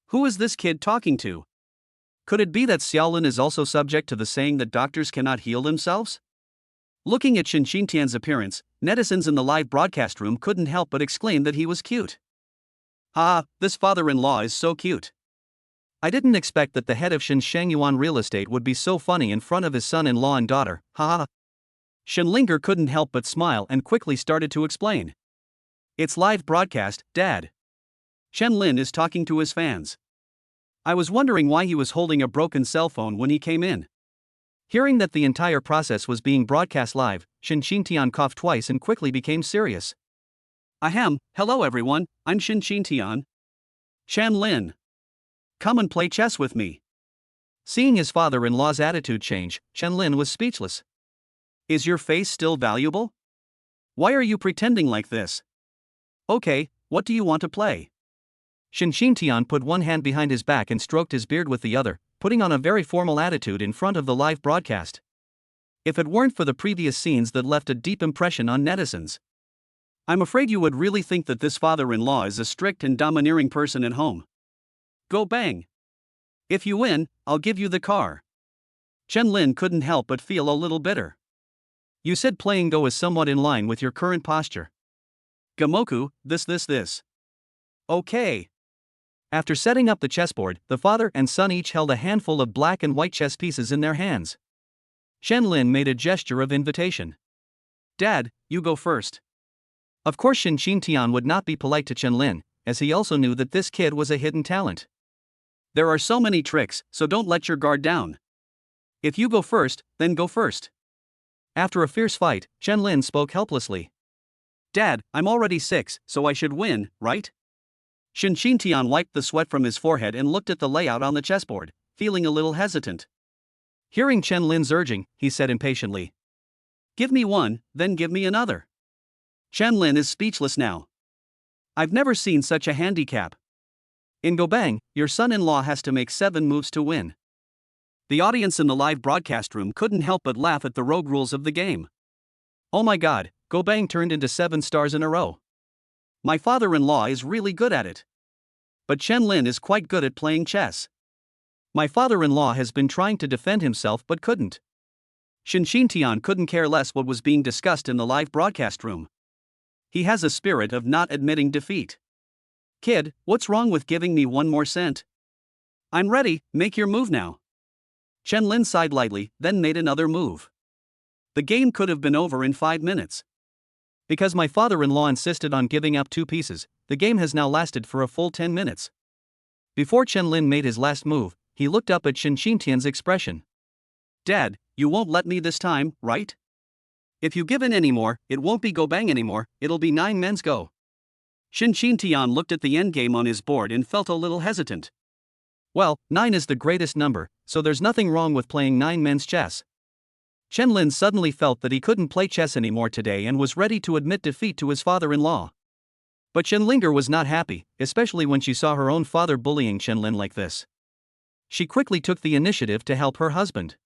Who is this kid talking to? Could it be that Xiaolin is also subject to the saying that doctors cannot heal themselves? Looking at Xin Tian's appearance, netizens in the live broadcast room couldn't help but exclaim that he was cute. Ah, this father-in-law is so cute. I didn't expect that the head of Shengyuan Real Estate would be so funny in front of his son-in-law and daughter, haha. Shenlinger couldn't help but smile and quickly started to explain. It's live broadcast, Dad. Chen Lin is talking to his fans. I was wondering why he was holding a broken cell phone when he came in. Hearing that the entire process was being broadcast live, Xin Tian coughed twice and quickly became serious. Ahem, hello everyone, I'm Xin Tian. Chen Lin. Come and play chess with me. Seeing his father-in-law's attitude change, Chen Lin was speechless. Is your face still valuable? Why are you pretending like this? Okay, what do you want to play? Xin Tian put one hand behind his back and stroked his beard with the other, putting on a very formal attitude in front of the live broadcast. If it weren't for the previous scenes that left a deep impression on netizens. I'm afraid you would really think that this father-in-law is a strict and domineering person at home. Go bang. If you win, I'll give you the car. Chen Lin couldn't help but feel a little bitter. You said playing Go is somewhat in line with your current posture. Gamoku, this. Okay. After setting up the chessboard, the father and son each held a handful of black and white chess pieces in their hands. Chen Lin made a gesture of invitation. Dad, you go first. Of course Xin Tian would not be polite to Chen Lin, as he also knew that this kid was a hidden talent. There are so many tricks, so don't let your guard down. If you go first, then go first. After a fierce fight, Chen Lin spoke helplessly. Dad, I'm already 6, so I should win, right? Xin Tian wiped the sweat from his forehead and looked at the layout on the chessboard, feeling a little hesitant. Hearing Chen Lin's urging, he said impatiently. Give me one, then give me another. Chen Lin is speechless now. I've never seen such a handicap. In Gobang, your son-in-law has to make 7 moves to win. The audience in the live broadcast room couldn't help but laugh at the rogue rules of the game. Oh my god, Go Bang turned into 7 stars in a row. My father-in-law is really good at it. But Chen Lin is quite good at playing chess. My father-in-law has been trying to defend himself but couldn't. Shin Tian couldn't care less what was being discussed in the live broadcast room. He has a spirit of not admitting defeat. Kid, what's wrong with giving me 1 more cent? I'm ready, make your move now. Chen Lin sighed lightly, then made another move. The game could have been over in 5 minutes. Because my father-in-law insisted on giving up 2 pieces, the game has now lasted for a full 10 minutes. Before Chen Lin made his last move, he looked up at Shin Tian's expression. Dad, you won't let me this time, right? If you give in anymore, it won't be Go Bang anymore, it'll be 9 men's Go. Shin Tian looked at the endgame on his board and felt a little hesitant. Well, 9 is the greatest number, so there's nothing wrong with playing 9 men's chess. Chen Lin suddenly felt that he couldn't play chess anymore today and was ready to admit defeat to his father-in-law. But Chen Linger was not happy, especially when she saw her own father bullying Chen Lin like this. She quickly took the initiative to help her husband.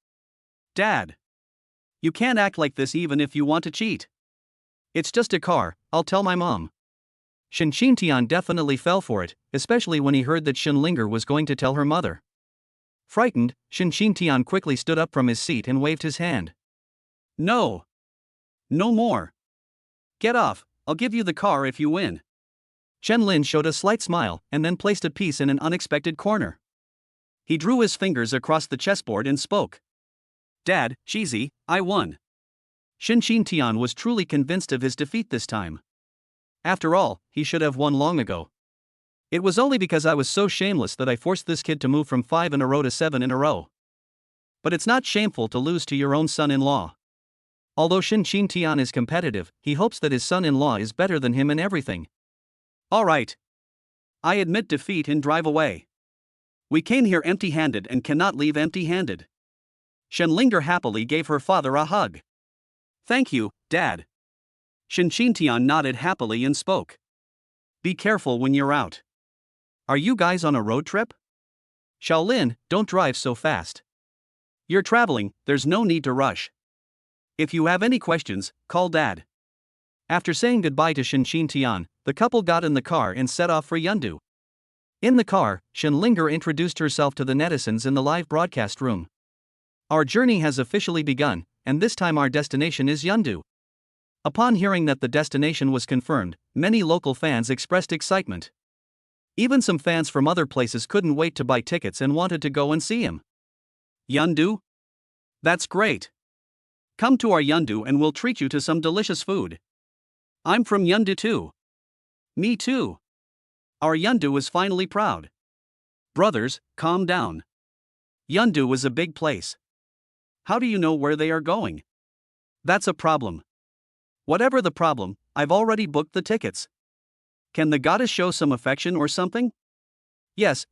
Dad! You can't act like this even if you want to cheat. It's just a car, I'll tell my mom. Shin Tian definitely fell for it, especially when he heard that Shin Linger was going to tell her mother. Frightened, Shin Tian quickly stood up from his seat and waved his hand. No! No more! Get off, I'll give you the car if you win. Chen Lin showed a slight smile and then placed a piece in an unexpected corner. He drew his fingers across the chessboard and spoke. Dad, cheesy, I won. Shin Tian was truly convinced of his defeat this time. After all, he should have won long ago. It was only because I was so shameless that I forced this kid to move from 5 in a row to 7 in a row. But it's not shameful to lose to your own son-in-law. Although Shin Tian is competitive, he hopes that his son-in-law is better than him in everything. Alright. I admit defeat and drive away. We came here empty-handed and cannot leave empty-handed. Shen Linger happily gave her father a hug. Thank you, Dad. Shin Tian nodded happily and spoke. Be careful when you're out. Are you guys on a road trip? Shaolin, don't drive so fast. You're traveling, there's no need to rush. If you have any questions, call Dad. After saying goodbye to Shin Tian, the couple got in the car and set off for Yundu. In the car, Shin Linger introduced herself to the netizens in the live broadcast room. Our journey has officially begun, and this time our destination is Yundu. Upon hearing that the destination was confirmed, many local fans expressed excitement. Even some fans from other places couldn't wait to buy tickets and wanted to go and see him. Yundu? That's great. Come to our Yundu and we'll treat you to some delicious food. I'm from Yundu too. Me too. Our Yundu is finally proud. Brothers, calm down. Yundu is a big place. How do you know where they are going? That's a problem. Whatever the problem, I've already booked the tickets. Can the goddess show some affection or something? Yes,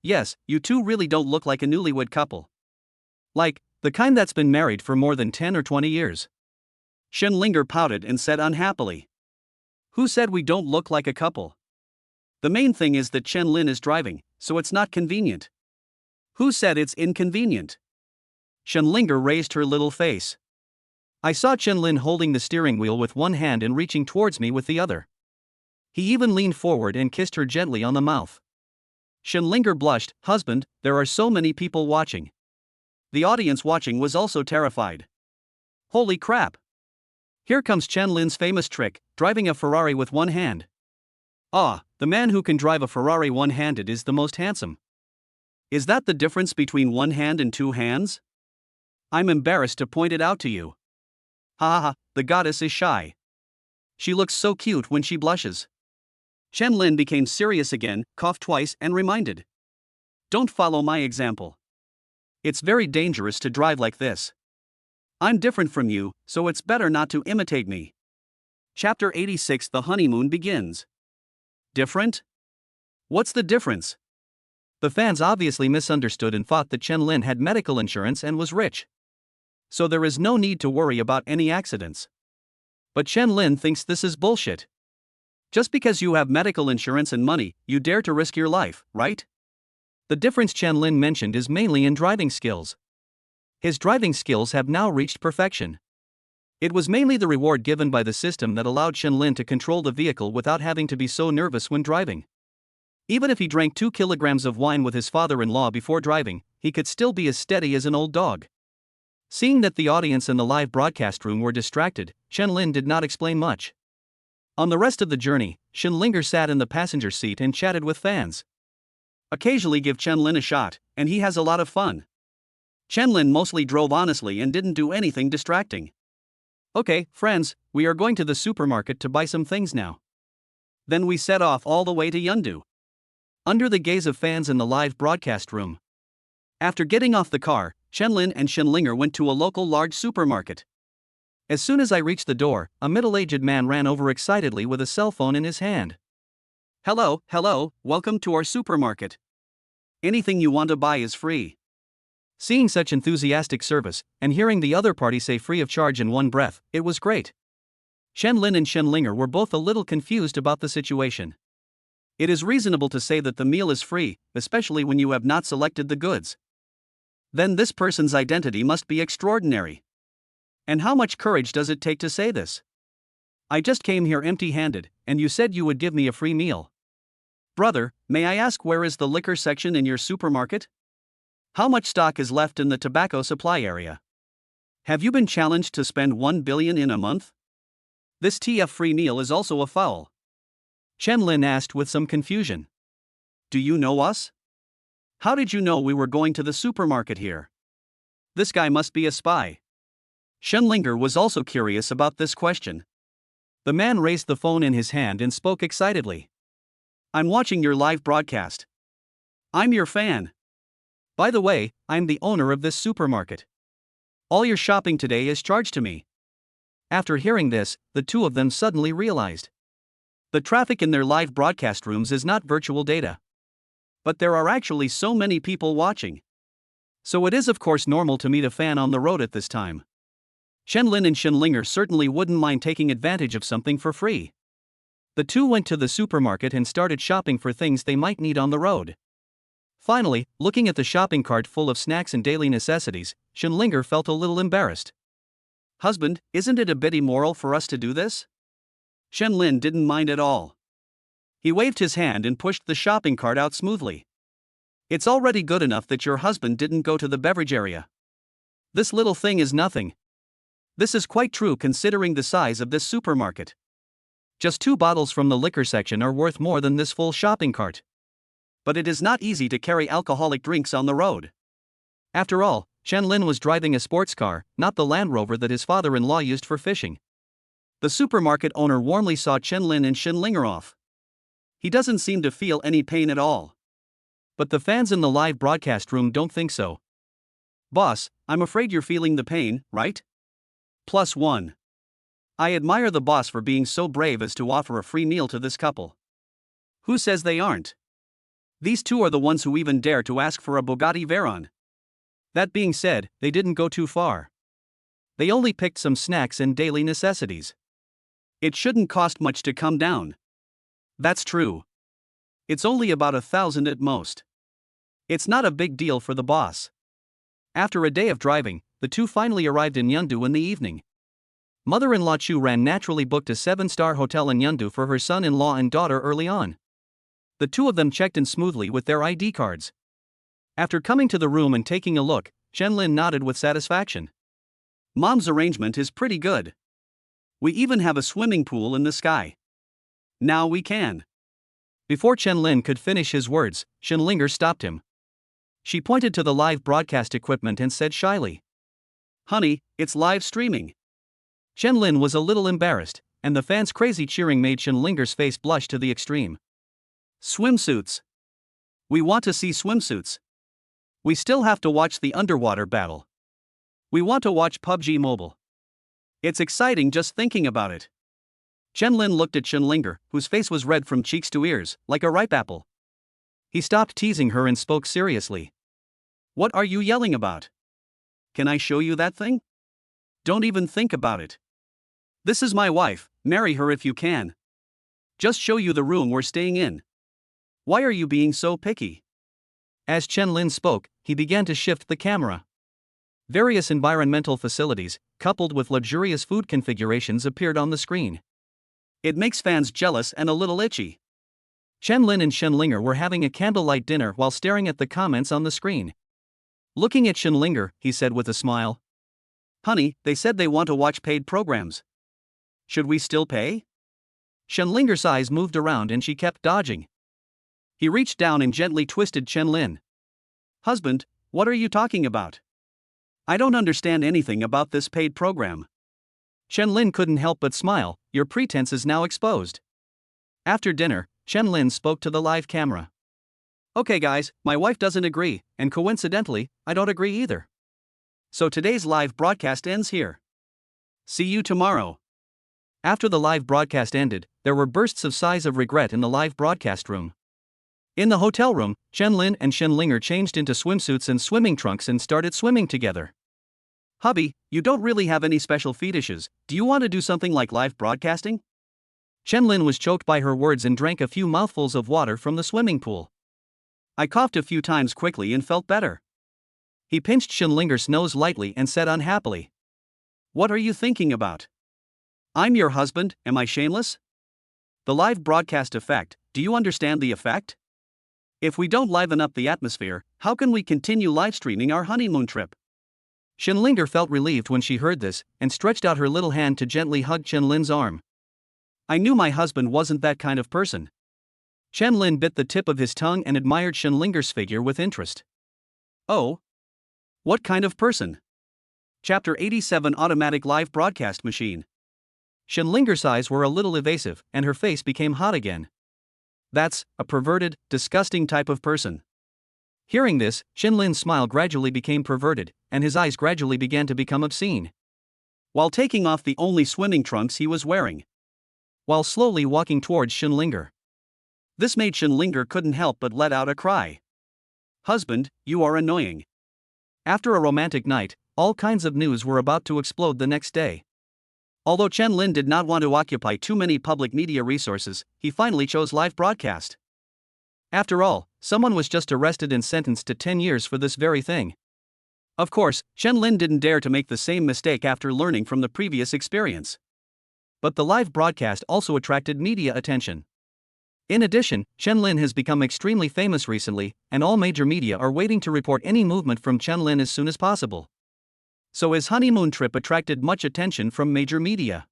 you two really don't look like a newlywed couple. Like, the kind that's been married for more than 10 or 20 years. Shin Linger pouted and said unhappily. Who said we don't look like a couple? The main thing is that Chen Lin is driving, so it's not convenient. Who said it's inconvenient? Shin Linger raised her little face. I saw Chen Lin holding the steering wheel with one hand and reaching towards me with the other. He even leaned forward and kissed her gently on the mouth. Shin Linger blushed. Husband, there are so many people watching. The audience watching was also terrified. Holy crap! Here comes Chen Lin's famous trick, driving a Ferrari with one hand. Ah, the man who can drive a Ferrari one-handed is the most handsome. Is that the difference between one hand and 2 hands? I'm embarrassed to point it out to you. Ha ha ha, the goddess is shy. She looks so cute when she blushes. Chen Lin became serious again, coughed twice and reminded. Don't follow my example. It's very dangerous to drive like this. I'm different from you, so it's better not to imitate me. Chapter 86 The Honeymoon begins. Different? What's the difference? The fans obviously misunderstood and thought that Chen Lin had medical insurance and was rich. So there is no need to worry about any accidents. But Chen Lin thinks this is bullshit. Just because you have medical insurance and money, you dare to risk your life, right? The difference Chen Lin mentioned is mainly in driving skills. His driving skills have now reached perfection. It was mainly the reward given by the system that allowed Shenlin to control the vehicle without having to be so nervous when driving. Even if he drank 2 kilograms of wine with his father-in-law before driving, he could still be as steady as an old dog. Seeing that the audience in the live broadcast room were distracted, Shenlin did not explain much. On the rest of the journey, Shenlinger sat in the passenger seat and chatted with fans. Occasionally give Shenlin a shot, and he has a lot of fun. Shenlin mostly drove honestly and didn't do anything distracting. Okay, friends, we are going to the supermarket to buy some things now. Then we set off all the way to Yeondu. Under the gaze of fans in the live broadcast room. After getting off the car, Shenlin and Shenlinger went to a local large supermarket. As soon as I reached the door, a middle-aged man ran over excitedly with a cell phone in his hand. Hello, welcome to our supermarket. Anything you want to buy is free. Seeing such enthusiastic service, and hearing the other party say free of charge in one breath, it was great. Shenlin and Shenlinger were both a little confused about the situation. It is reasonable to say that the meal is free, especially when you have not selected the goods. Then this person's identity must be extraordinary. And how much courage does it take to say this? I just came here empty-handed, and you said you would give me a free meal. Brother, may I ask where is the liquor section in your supermarket? How much stock is left in the tobacco supply area? Have you been challenged to spend 1 billion in a month? This TF free meal is also a foul. Shenlin asked with some confusion. Do you know us? How did you know we were going to the supermarket here? This guy must be a spy. Shenlinger was also curious about this question. The man raised the phone in his hand and spoke excitedly. I'm watching your live broadcast. I'm your fan. By the way, I'm the owner of this supermarket. All your shopping today is charged to me. After hearing this, the two of them suddenly realized. The traffic in their live broadcast rooms is not virtual data. But there are actually so many people watching. So it is of course normal to meet a fan on the road at this time. Shenlin and Shenlinger certainly wouldn't mind taking advantage of something for free. The two went to the supermarket and started shopping for things they might need on the road. Finally, looking at the shopping cart full of snacks and daily necessities, Shenlinger felt a little embarrassed. Husband, isn't it a bit immoral for us to do this? Shenlin didn't mind at all. He waved his hand and pushed the shopping cart out smoothly. It's already good enough that your husband didn't go to the beverage area. This little thing is nothing. This is quite true considering the size of this supermarket. Just 2 bottles from the liquor section are worth more than this full shopping cart. But it is not easy to carry alcoholic drinks on the road. After all, Shenlin was driving a sports car, not the Land Rover that his father-in-law used for fishing. The supermarket owner warmly saw Shenlin and Shenlinger off. He doesn't seem to feel any pain at all. But the fans in the live broadcast room don't think so. Boss, I'm afraid you're feeling the pain, right? +1. I admire the boss for being so brave as to offer a free meal to this couple. Who says they aren't? These two are the ones who even dare to ask for a Bugatti Veyron. That being said, they didn't go too far. They only picked some snacks and daily necessities. It shouldn't cost much to come down. That's true. It's only about 1,000 at most. It's not a big deal for the boss. After a day of driving, the two finally arrived in Yeondu in the evening. Mother-in-law Chu Ran naturally booked a 7-star hotel in Yeondu for her son-in-law and daughter early on. The two of them checked in smoothly with their ID cards. After coming to the room and taking a look, Shenlin nodded with satisfaction. Mom's arrangement is pretty good. We even have a swimming pool in the sky. Now we can. Before Shenlin could finish his words, Shenlinger stopped him. She pointed to the live broadcast equipment and said shyly, Honey, it's live streaming. Shenlin was a little embarrassed, and the fans' crazy cheering made Shenlinger's face blush to the extreme. Swimsuits. We want to see swimsuits. We still have to watch the underwater battle. We want to watch PUBG Mobile. It's exciting just thinking about it. Shenlin looked at Shenlinger, whose face was red from cheeks to ears, like a ripe apple. He stopped teasing her and spoke seriously. What are you yelling about? Can I show you that thing? Don't even think about it. This is my wife, marry her if you can. Just show you the room we're staying in. Why are you being so picky? As Shenlin spoke, he began to shift the camera. Various environmental facilities, coupled with luxurious food configurations, appeared on the screen. It makes fans jealous and a little itchy. Chen Lin and Shenlinger were having a candlelight dinner while staring at the comments on the screen. Looking at Shenlinger, he said with a smile, "Honey, they said they want to watch paid programs. Should we still pay?" Shenlinger's eyes moved around and she kept dodging. He reached down and gently twisted Chen Lin. "Husband, what are you talking about? I don't understand anything about this paid program." Chen Lin couldn't help but smile. "Your pretense is now exposed." After dinner, Chen Lin spoke to the live camera. "Okay guys, my wife doesn't agree, and coincidentally, I don't agree either. So today's live broadcast ends here. See you tomorrow." After the live broadcast ended, there were bursts of sighs of regret in the live broadcast room. In the hotel room, Chen Lin and Shenlinger changed into swimsuits and swimming trunks and started swimming together. "Hubby, you don't really have any special fetishes, do you want to do something like live broadcasting?" Chen Lin was choked by her words and drank a few mouthfuls of water from the swimming pool. "I coughed a few times quickly and felt better." He pinched Shenlinger's nose lightly and said unhappily, "What are you thinking about? I'm your husband, am I shameless? The live broadcast effect, do you understand the effect? If we don't liven up the atmosphere, how can we continue live streaming our honeymoon trip?" Shenlinger felt relieved when she heard this, and stretched out her little hand to gently hug Chen Lin's arm. "I knew my husband wasn't that kind of person." Chen Lin bit the tip of his tongue and admired Shenlinger's figure with interest. "Oh? What kind of person?" Chapter 87 Automatic Live Broadcast Machine. Shenlinger's eyes were a little evasive, and her face became hot again. "That's a perverted, disgusting type of person." Hearing this, Chen Lin's smile gradually became perverted, and his eyes gradually began to become obscene. While taking off the only swimming trunks he was wearing, while slowly walking towards Shenlinger. This made Shenlinger couldn't help but let out a cry. "Husband, you are annoying." After a romantic night, all kinds of news were about to explode the next day. Although Chen Lin did not want to occupy too many public media resources, he finally chose live broadcast. After all, someone was just arrested and sentenced to 10 years for this very thing. Of course, Chen Lin didn't dare to make the same mistake after learning from the previous experience. But the live broadcast also attracted media attention. In addition, Chen Lin has become extremely famous recently, and all major media are waiting to report any movement from Chen Lin as soon as possible. So his honeymoon trip attracted much attention from major media.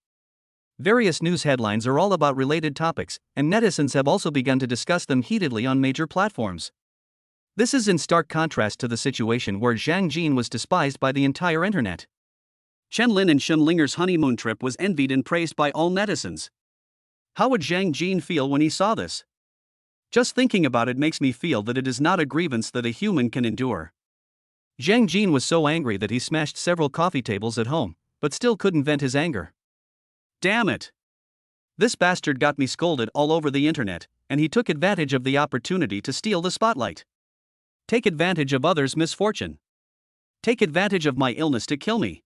Various news headlines are all about related topics, and netizens have also begun to discuss them heatedly on major platforms. This is in stark contrast to the situation where Zhang Jin was despised by the entire internet. Chen Lin and Shenlinger's honeymoon trip was envied and praised by all netizens. How would Zhang Jin feel when he saw this? Just thinking about it makes me feel that it is not a grievance that a human can endure. Zhang Jin was so angry that he smashed several coffee tables at home, but still couldn't vent his anger. "Damn it! This bastard got me scolded all over the internet, and he took advantage of the opportunity to steal the spotlight. Take advantage of others' misfortune. Take advantage of my illness to kill me."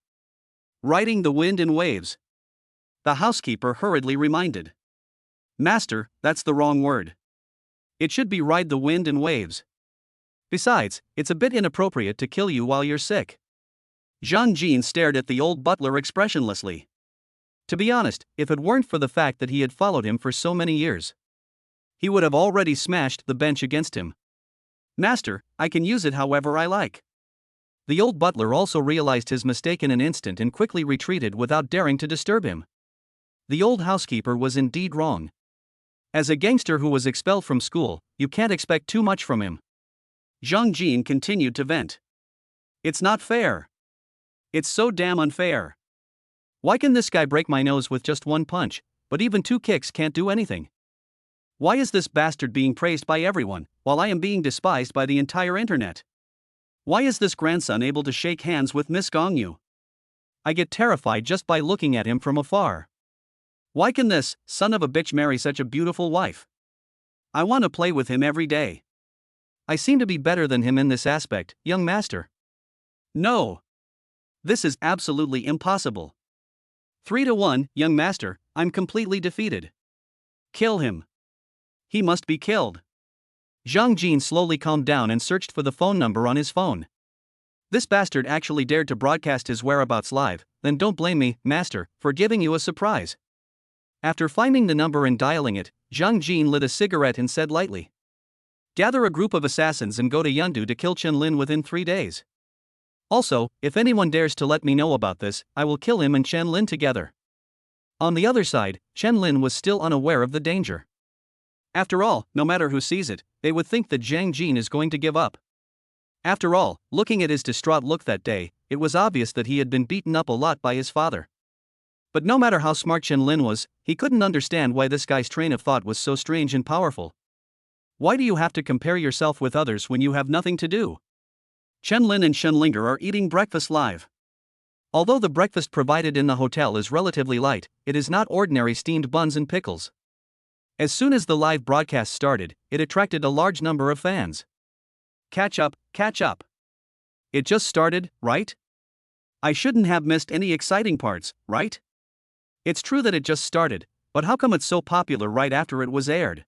Riding the wind in waves. The housekeeper hurriedly reminded. "Master, that's the wrong word. It should be ride the wind in waves. Besides, it's a bit inappropriate to kill you while you're sick." Zhang Jin stared at the old butler expressionlessly. To be honest, if it weren't for the fact that he had followed him for so many years, he would have already smashed the bench against him. "Master, I can use it however I like." The old butler also realized his mistake in an instant and quickly retreated without daring to disturb him. The old housekeeper was indeed wrong. As a gangster who was expelled from school, you can't expect too much from him. Zhang Jin continued to vent. "It's not fair. It's so damn unfair. Why can this guy break my nose with just one punch, but even 2 kicks can't do anything? Why is this bastard being praised by everyone, while I am being despised by the entire internet? Why is this grandson able to shake hands with Miss Gongyu? I get terrified just by looking at him from afar. Why can this son of a bitch marry such a beautiful wife? I want to play with him every day. I seem to be better than him in this aspect, young master. No. This is absolutely impossible. 3-1, young master, I'm completely defeated. Kill him. He must be killed." Zhang Jin slowly calmed down and searched for the phone number on his phone. This bastard actually dared to broadcast his whereabouts live, then don't blame me, master, for giving you a surprise. After finding the number and dialing it, Zhang Jin lit a cigarette and said lightly. Gather a group of assassins and go to Yundu to kill Chen Lin within 3 days. Also, if anyone dares to let me know about this, I will kill him and Chen Lin together. On the other side, Chen Lin was still unaware of the danger. After all, no matter who sees it, they would think that Zhang Jin is going to give up. After all, looking at his distraught look that day, it was obvious that he had been beaten up a lot by his father. But no matter how smart Chen Lin was, he couldn't understand why this guy's train of thought was so strange and powerful. Why do you have to compare yourself with others when you have nothing to do? Chen Lin and Shen Linger are eating breakfast live. Although the breakfast provided in the hotel is relatively light, it is not ordinary steamed buns and pickles. As soon as the live broadcast started, it attracted a large number of fans. Catch up, catch up. It just started, right? I shouldn't have missed any exciting parts, right? It's true that it just started, but how come it's so popular right after it was aired?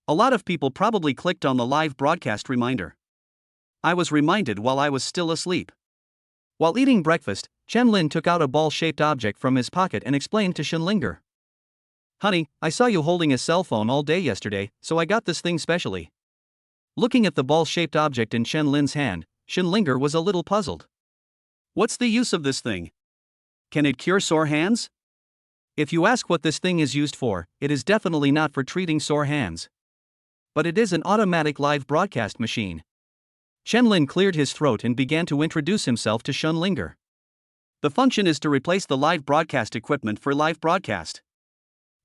A lot of people probably clicked on the live broadcast reminder. I was reminded while I was still asleep. While eating breakfast, Chen Lin took out a ball-shaped object from his pocket and explained to Shen Linger. Honey, I saw you holding a cell phone all day yesterday, so I got this thing specially. Looking at the ball-shaped object in Chen Lin's hand, Shen Linger was a little puzzled. What's the use of this thing? Can it cure sore hands? If you ask what this thing is used for, it is definitely not for treating sore hands. But it is an automatic live broadcast machine. Chen Lin cleared his throat and began to introduce himself to Shen Linger. The function is to replace the live broadcast equipment for live broadcast.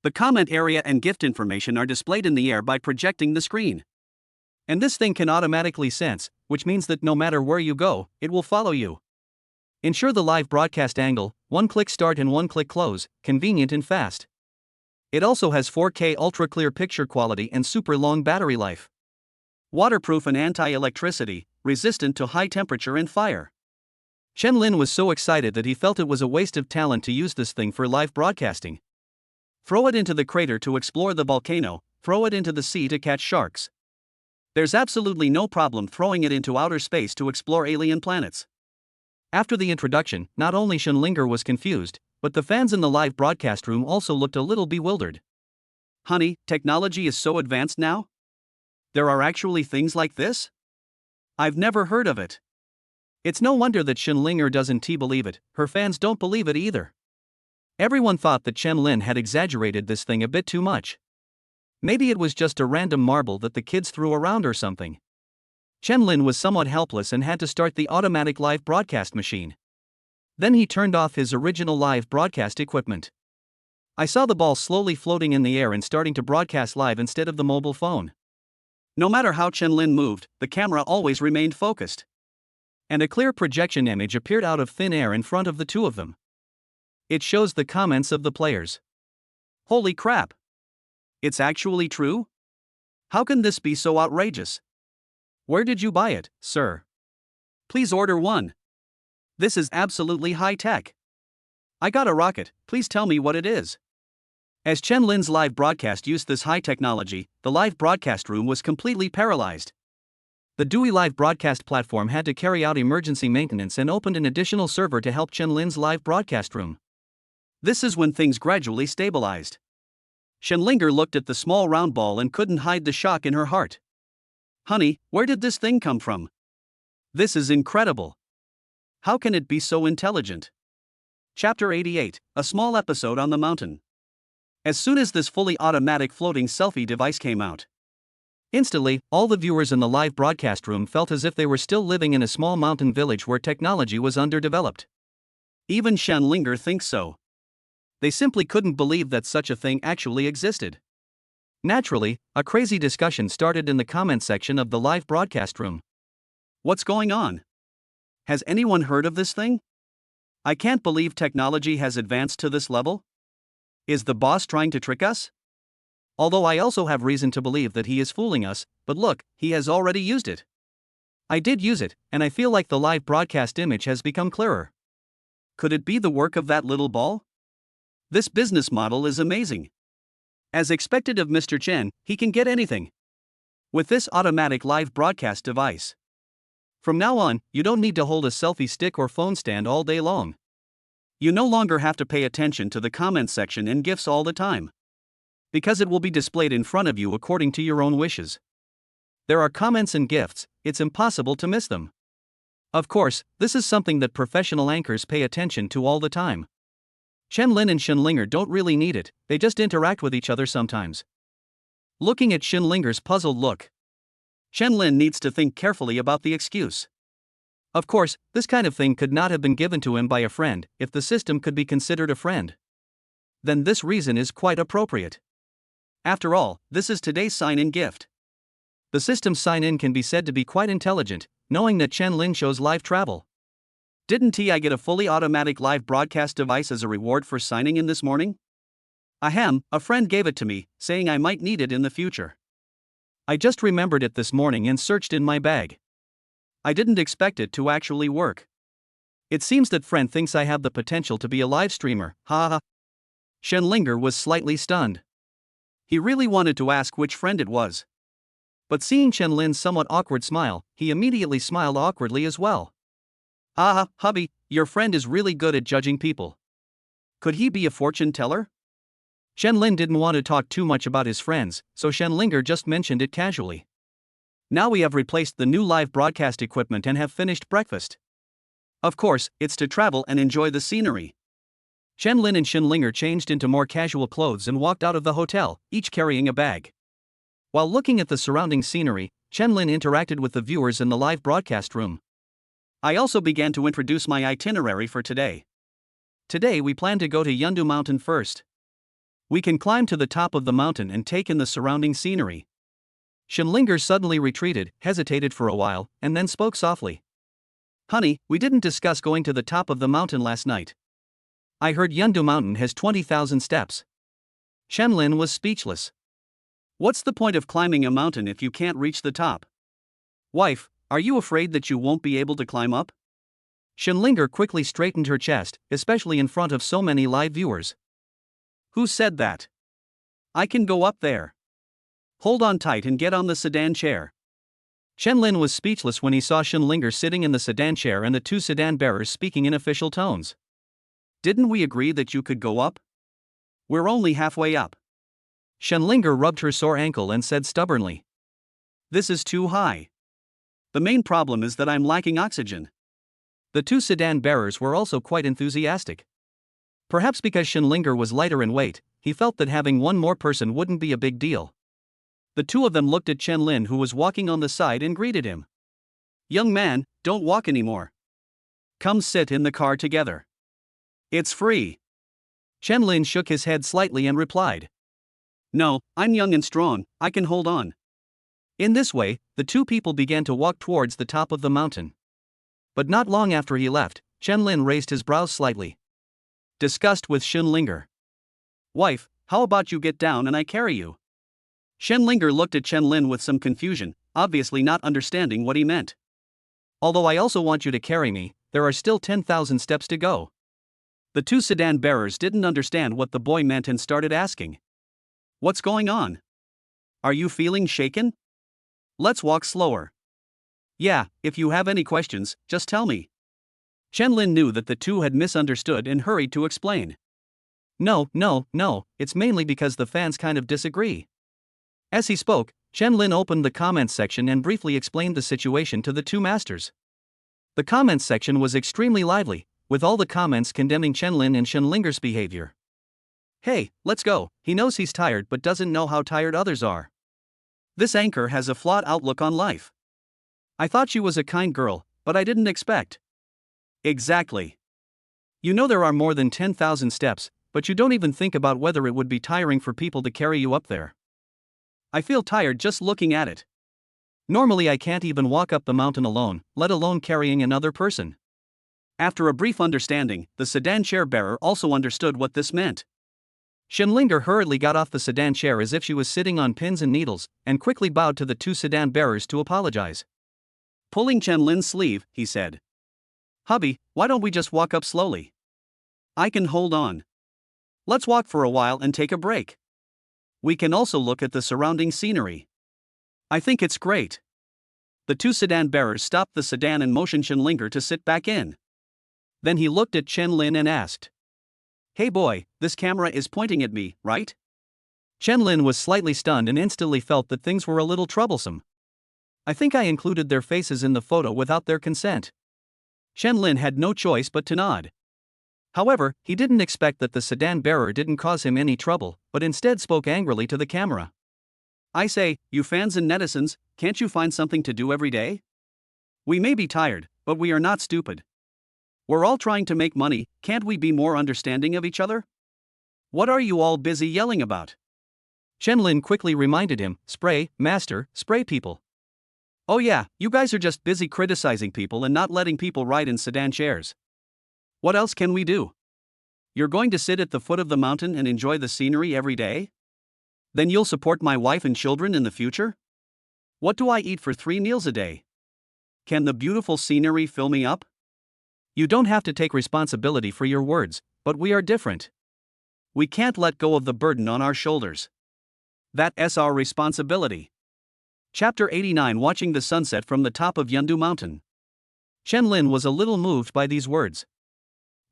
The comment area and gift information are displayed in the air by projecting the screen. And this thing can automatically sense, which means that no matter where you go, it will follow you. Ensure the live broadcast angle, one-click start and one-click close, convenient and fast. It also has 4K ultra-clear picture quality and super long battery life. Waterproof and anti-electricity, resistant to high temperature and fire. Chen Lin was so excited that he felt it was a waste of talent to use this thing for live broadcasting. Throw it into the crater to explore the volcano, throw it into the sea to catch sharks. There's absolutely no problem throwing it into outer space to explore alien planets. After the introduction, not only Shen Linger was confused, but the fans in the live broadcast room also looked a little bewildered. Honey, technology is so advanced now? There are actually things like this? I've never heard of it. It's no wonder that Shen Linger doesn't believe it, her fans don't believe it either. Everyone thought that Chen Lin had exaggerated this thing a bit too much. Maybe it was just a random marble that the kids threw around or something. Chen Lin was somewhat helpless and had to start the automatic live broadcast machine. Then he turned off his original live broadcast equipment. I saw the ball slowly floating in the air and starting to broadcast live instead of the mobile phone. No matter how Chen Lin moved, the camera always remained focused. And a clear projection image appeared out of thin air in front of the two of them. It shows the comments of the players. Holy crap! It's actually true? How can this be so outrageous? Where did you buy it, sir? Please order one. This is absolutely high-tech. I got a rocket, please tell me what it is. As Chen Lin's live broadcast used this high technology, the live broadcast room was completely paralyzed. The Dewey live broadcast platform had to carry out emergency maintenance and opened an additional server to help Chen Lin's live broadcast room. This is when things gradually stabilized. Shen Linger looked at the small round ball and couldn't hide the shock in her heart. Honey, where did this thing come from? This is incredible. How can it be so intelligent? Chapter 88, a small episode on the mountain. As soon as this fully automatic floating selfie device came out, instantly, all the viewers in the live broadcast room felt as if they were still living in a small mountain village where technology was underdeveloped. Even Shen Linger thinks so. They simply couldn't believe that such a thing actually existed. Naturally, a crazy discussion started in the comment section of the live broadcast room. What's going on? Has anyone heard of this thing? I can't believe technology has advanced to this level. Is the boss trying to trick us? Although I also have reason to believe that he is fooling us, but look, he has already used it. I did use it, and I feel like the live broadcast image has become clearer. Could it be the work of that little ball? This business model is amazing. As expected of Mr. Chen, he can get anything with this automatic live broadcast device. From now on, you don't need to hold a selfie stick or phone stand all day long. You no longer have to pay attention to the comments section and gifts all the time, because it will be displayed in front of you according to your own wishes. There are comments and gifts, it's impossible to miss them. Of course, this is something that professional anchors pay attention to all the time. Chen-Lin and Shenlinger don't really need it, they just interact with each other sometimes. Looking at Shenlinger's puzzled look, Chen-Lin needs to think carefully about the excuse. Of course, this kind of thing could not have been given to him by a friend, if the system could be considered a friend. Then this reason is quite appropriate. After all, this is today's sign-in gift. The system's sign-in can be said to be quite intelligent, knowing that Chen-Lin chose live travel. Didn't I get a fully automatic live broadcast device as a reward for signing in this morning? Ahem, a friend gave it to me, saying I might need it in the future. I just remembered it this morning and searched in my bag. I didn't expect it to actually work. It seems that friend thinks I have the potential to be a live streamer, haha. Shenlinger was slightly stunned. He really wanted to ask which friend it was. But seeing Chen-Lin's somewhat awkward smile, he immediately smiled awkwardly as well. Ah, hubby, your friend is really good at judging people. Could he be a fortune teller? Chen-Lin didn't want to talk too much about his friends, so Shenlinger just mentioned it casually. Now we have replaced the new live broadcast equipment and have finished breakfast. Of course, it's to travel and enjoy the scenery. Chen-Lin and Shenlinger changed into more casual clothes and walked out of the hotel, each carrying a bag. While looking at the surrounding scenery, Chen-Lin interacted with the viewers in the live broadcast room. I also began to introduce my itinerary for today. Today we plan to go to Yundu Mountain first. We can climb to the top of the mountain and take in the surrounding scenery. Shenlinger suddenly retreated, hesitated for a while, and then spoke softly. Honey, we didn't discuss going to the top of the mountain last night. I heard Yundu Mountain has 20,000 steps. Chen-Lin was speechless. What's the point of climbing a mountain if you can't reach the top? Wife, are you afraid that you won't be able to climb up? Shenlinger quickly straightened her chest, especially in front of so many live viewers. Who said that? I can go up there. Hold on tight and get on the sedan chair. Chen-Lin was speechless when he saw Shenlinger sitting in the sedan chair and the two sedan bearers speaking in official tones. Didn't we agree that you could go up? We're only halfway up. Shenlinger rubbed her sore ankle and said stubbornly. This is too high. The main problem is that I'm lacking oxygen. The two sedan bearers were also quite enthusiastic. Perhaps because Shenlinger was lighter in weight, he felt that having one more person wouldn't be a big deal. The two of them looked at Chen-Lin, who was walking on the side, and greeted him. Young man, don't walk anymore. Come sit in the car together. It's free. Chen-Lin shook his head slightly and replied. No, I'm young and strong, I can hold on. In this way, the two people began to walk towards the top of the mountain. But not long after he left, Chen-Lin raised his brows slightly. Discussed with Shenlinger. Wife, how about you get down and I carry you? Shenlinger looked at Chen-Lin with some confusion, obviously not understanding what he meant. Although I also want you to carry me, there are still 10,000 steps to go. The two sedan bearers didn't understand what the boy meant and started asking. What's going on? Are you feeling shaken? Let's walk slower. Yeah, if you have any questions, just tell me. Chen-Lin knew that the two had misunderstood and hurried to explain. No, it's mainly because the fans kind of disagree. As he spoke, Chen-Lin opened the comments section and briefly explained the situation to the two masters. The comments section was extremely lively, with all the comments condemning Chen-Lin and Shenlinger's behavior. Hey, let's go, he knows he's tired but doesn't know how tired others are. This anchor has a flawed outlook on life. I thought she was a kind girl, but I didn't expect. Exactly. You know there are more than 10,000 steps, but you don't even think about whether it would be tiring for people to carry you up there. I feel tired just looking at it. Normally I can't even walk up the mountain alone, let alone carrying another person. After a brief understanding, the sedan chair bearer also understood what this meant. Shenlinger hurriedly got off the sedan chair as if she was sitting on pins and needles, and quickly bowed to the two sedan bearers to apologize. Pulling Chen-Lin's sleeve, he said. Hubby, why don't we just walk up slowly? I can hold on. Let's walk for a while and take a break. We can also look at the surrounding scenery. I think it's great. The two sedan bearers stopped the sedan and motioned Chen to sit back in. Then he looked at Chen Lin and asked, "Hey boy, this camera is pointing at me, right?" Chen Lin was slightly stunned and instantly felt that things were a little troublesome. "I think I included their faces in the photo without their consent." Chen Lin had no choice but to nod. However, he didn't expect that the sedan bearer didn't cause him any trouble, but instead spoke angrily to the camera. "I say, you fans and netizens, can't you find something to do every day? We may be tired, but we are not stupid. We're all trying to make money, can't we be more understanding of each other? What are you all busy yelling about?" Chen Lin quickly reminded him, "Spray, master, spray people." "Oh yeah, you guys are just busy criticizing people and not letting people ride in sedan chairs. What else can we do? You're going to sit at the foot of the mountain and enjoy the scenery every day? Then you'll support my wife and children in the future? What do I eat for 3 meals a day? Can the beautiful scenery fill me up? You don't have to take responsibility for your words, but we are different. We can't let go of the burden on our shoulders. That's our responsibility." Chapter 89, Watching the Sunset from the Top of Yundu Mountain. Chen Lin was a little moved by these words.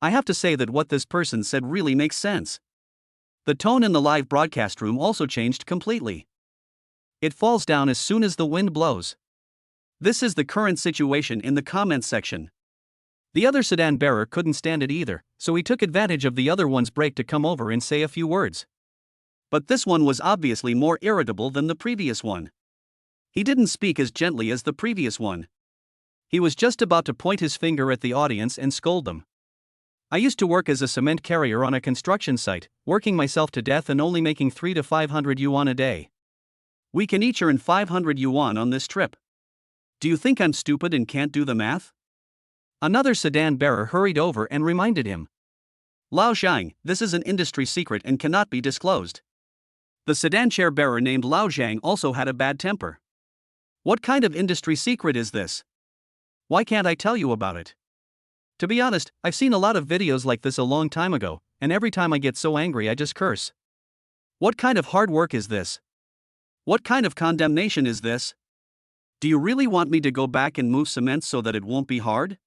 I have to say that what this person said really makes sense. The tone in the live broadcast room also changed completely. It falls down as soon as the wind blows. This is the current situation in the comments section. The other sedan bearer couldn't stand it either, so he took advantage of the other one's break to come over and say a few words. But this one was obviously more irritable than the previous one. He didn't speak as gently as the previous one. He was just about to point his finger at the audience and scold them. "I used to work as a cement carrier on a construction site, working myself to death and only making 300 to 500 yuan a day. We can each earn 500 yuan on this trip. Do you think I'm stupid and can't do the math?" Another sedan bearer hurried over and reminded him. "Lao Zhang, this is an industry secret and cannot be disclosed." The sedan chair bearer named Lao Zhang also had a bad temper. "What kind of industry secret is this? Why can't I tell you about it? To be honest, I've seen a lot of videos like this a long time ago, and every time I get so angry I just curse. What kind of hard work is this? What kind of condemnation is this? Do you really want me to go back and move cement so that it won't be hard?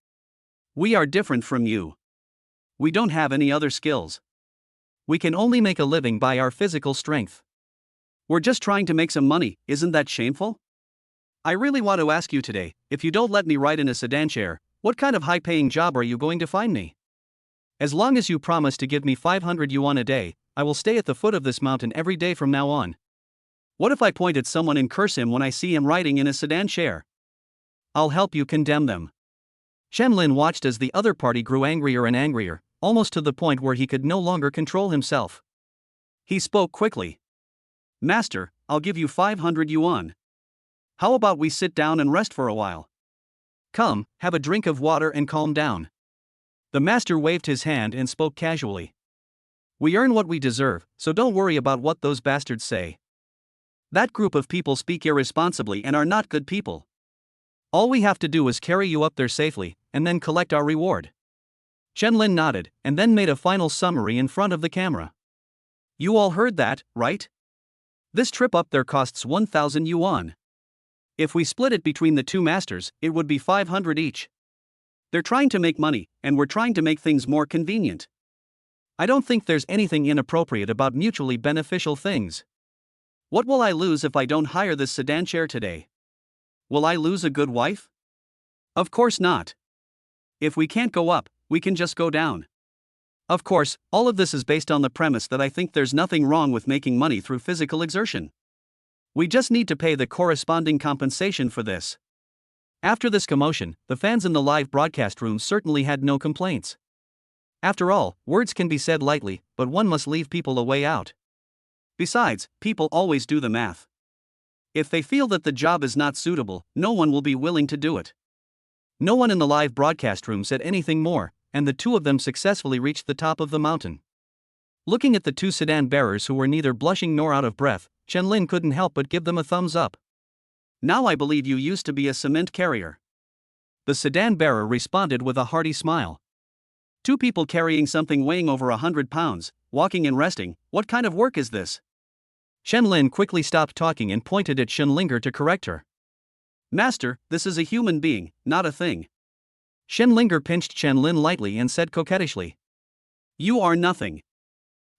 We are different from you. We don't have any other skills. We can only make a living by our physical strength. We're just trying to make some money, isn't that shameful? I really want to ask you today, if you don't let me ride in a sedan chair, what kind of high-paying job are you going to find me? As long as you promise to give me 500 yuan a day, I will stay at the foot of this mountain every day from now on. What if I point at someone and curse him when I see him riding in a sedan chair? I'll help you condemn them." Chen Lin watched as the other party grew angrier and angrier, almost to the point where he could no longer control himself. He spoke quickly. "Master, I'll give you 500 yuan. How about we sit down and rest for a while? Come, have a drink of water and calm down." The master waved his hand and spoke casually. "We earn what we deserve, so don't worry about what those bastards say. That group of people speak irresponsibly and are not good people. All we have to do is carry you up there safely, and then collect our reward." Chen Lin nodded, and then made a final summary in front of the camera. "You all heard that, right? This trip up there costs 1,000 yuan. If we split it between the two masters, it would be 500 each. They're trying to make money, and we're trying to make things more convenient. I don't think there's anything inappropriate about mutually beneficial things. What will I lose if I don't hire this sedan chair today? Will I lose a good wife? Of course not. If we can't go up, we can just go down. Of course, all of this is based on the premise that I think there's nothing wrong with making money through physical exertion. We just need to pay the corresponding compensation for this." After this commotion, the fans in the live broadcast room certainly had no complaints. After all, words can be said lightly, but one must leave people a way out. Besides, people always do the math. If they feel that the job is not suitable, no one will be willing to do it. No one in the live broadcast room said anything more, and the two of them successfully reached the top of the mountain. Looking at the two sedan bearers who were neither blushing nor out of breath, Chen Lin couldn't help but give them a thumbs up. "Now I believe you used to be a cement carrier." The sedan bearer responded with a hearty smile. "Two people carrying something weighing over 100 pounds, walking and resting, what kind of work is this?" Chen Lin quickly stopped talking and pointed at Chen Linger to correct her. Master, this is a human being, not a thing. Shenlinger pinched Chen-Lin lightly and said coquettishly. You are nothing.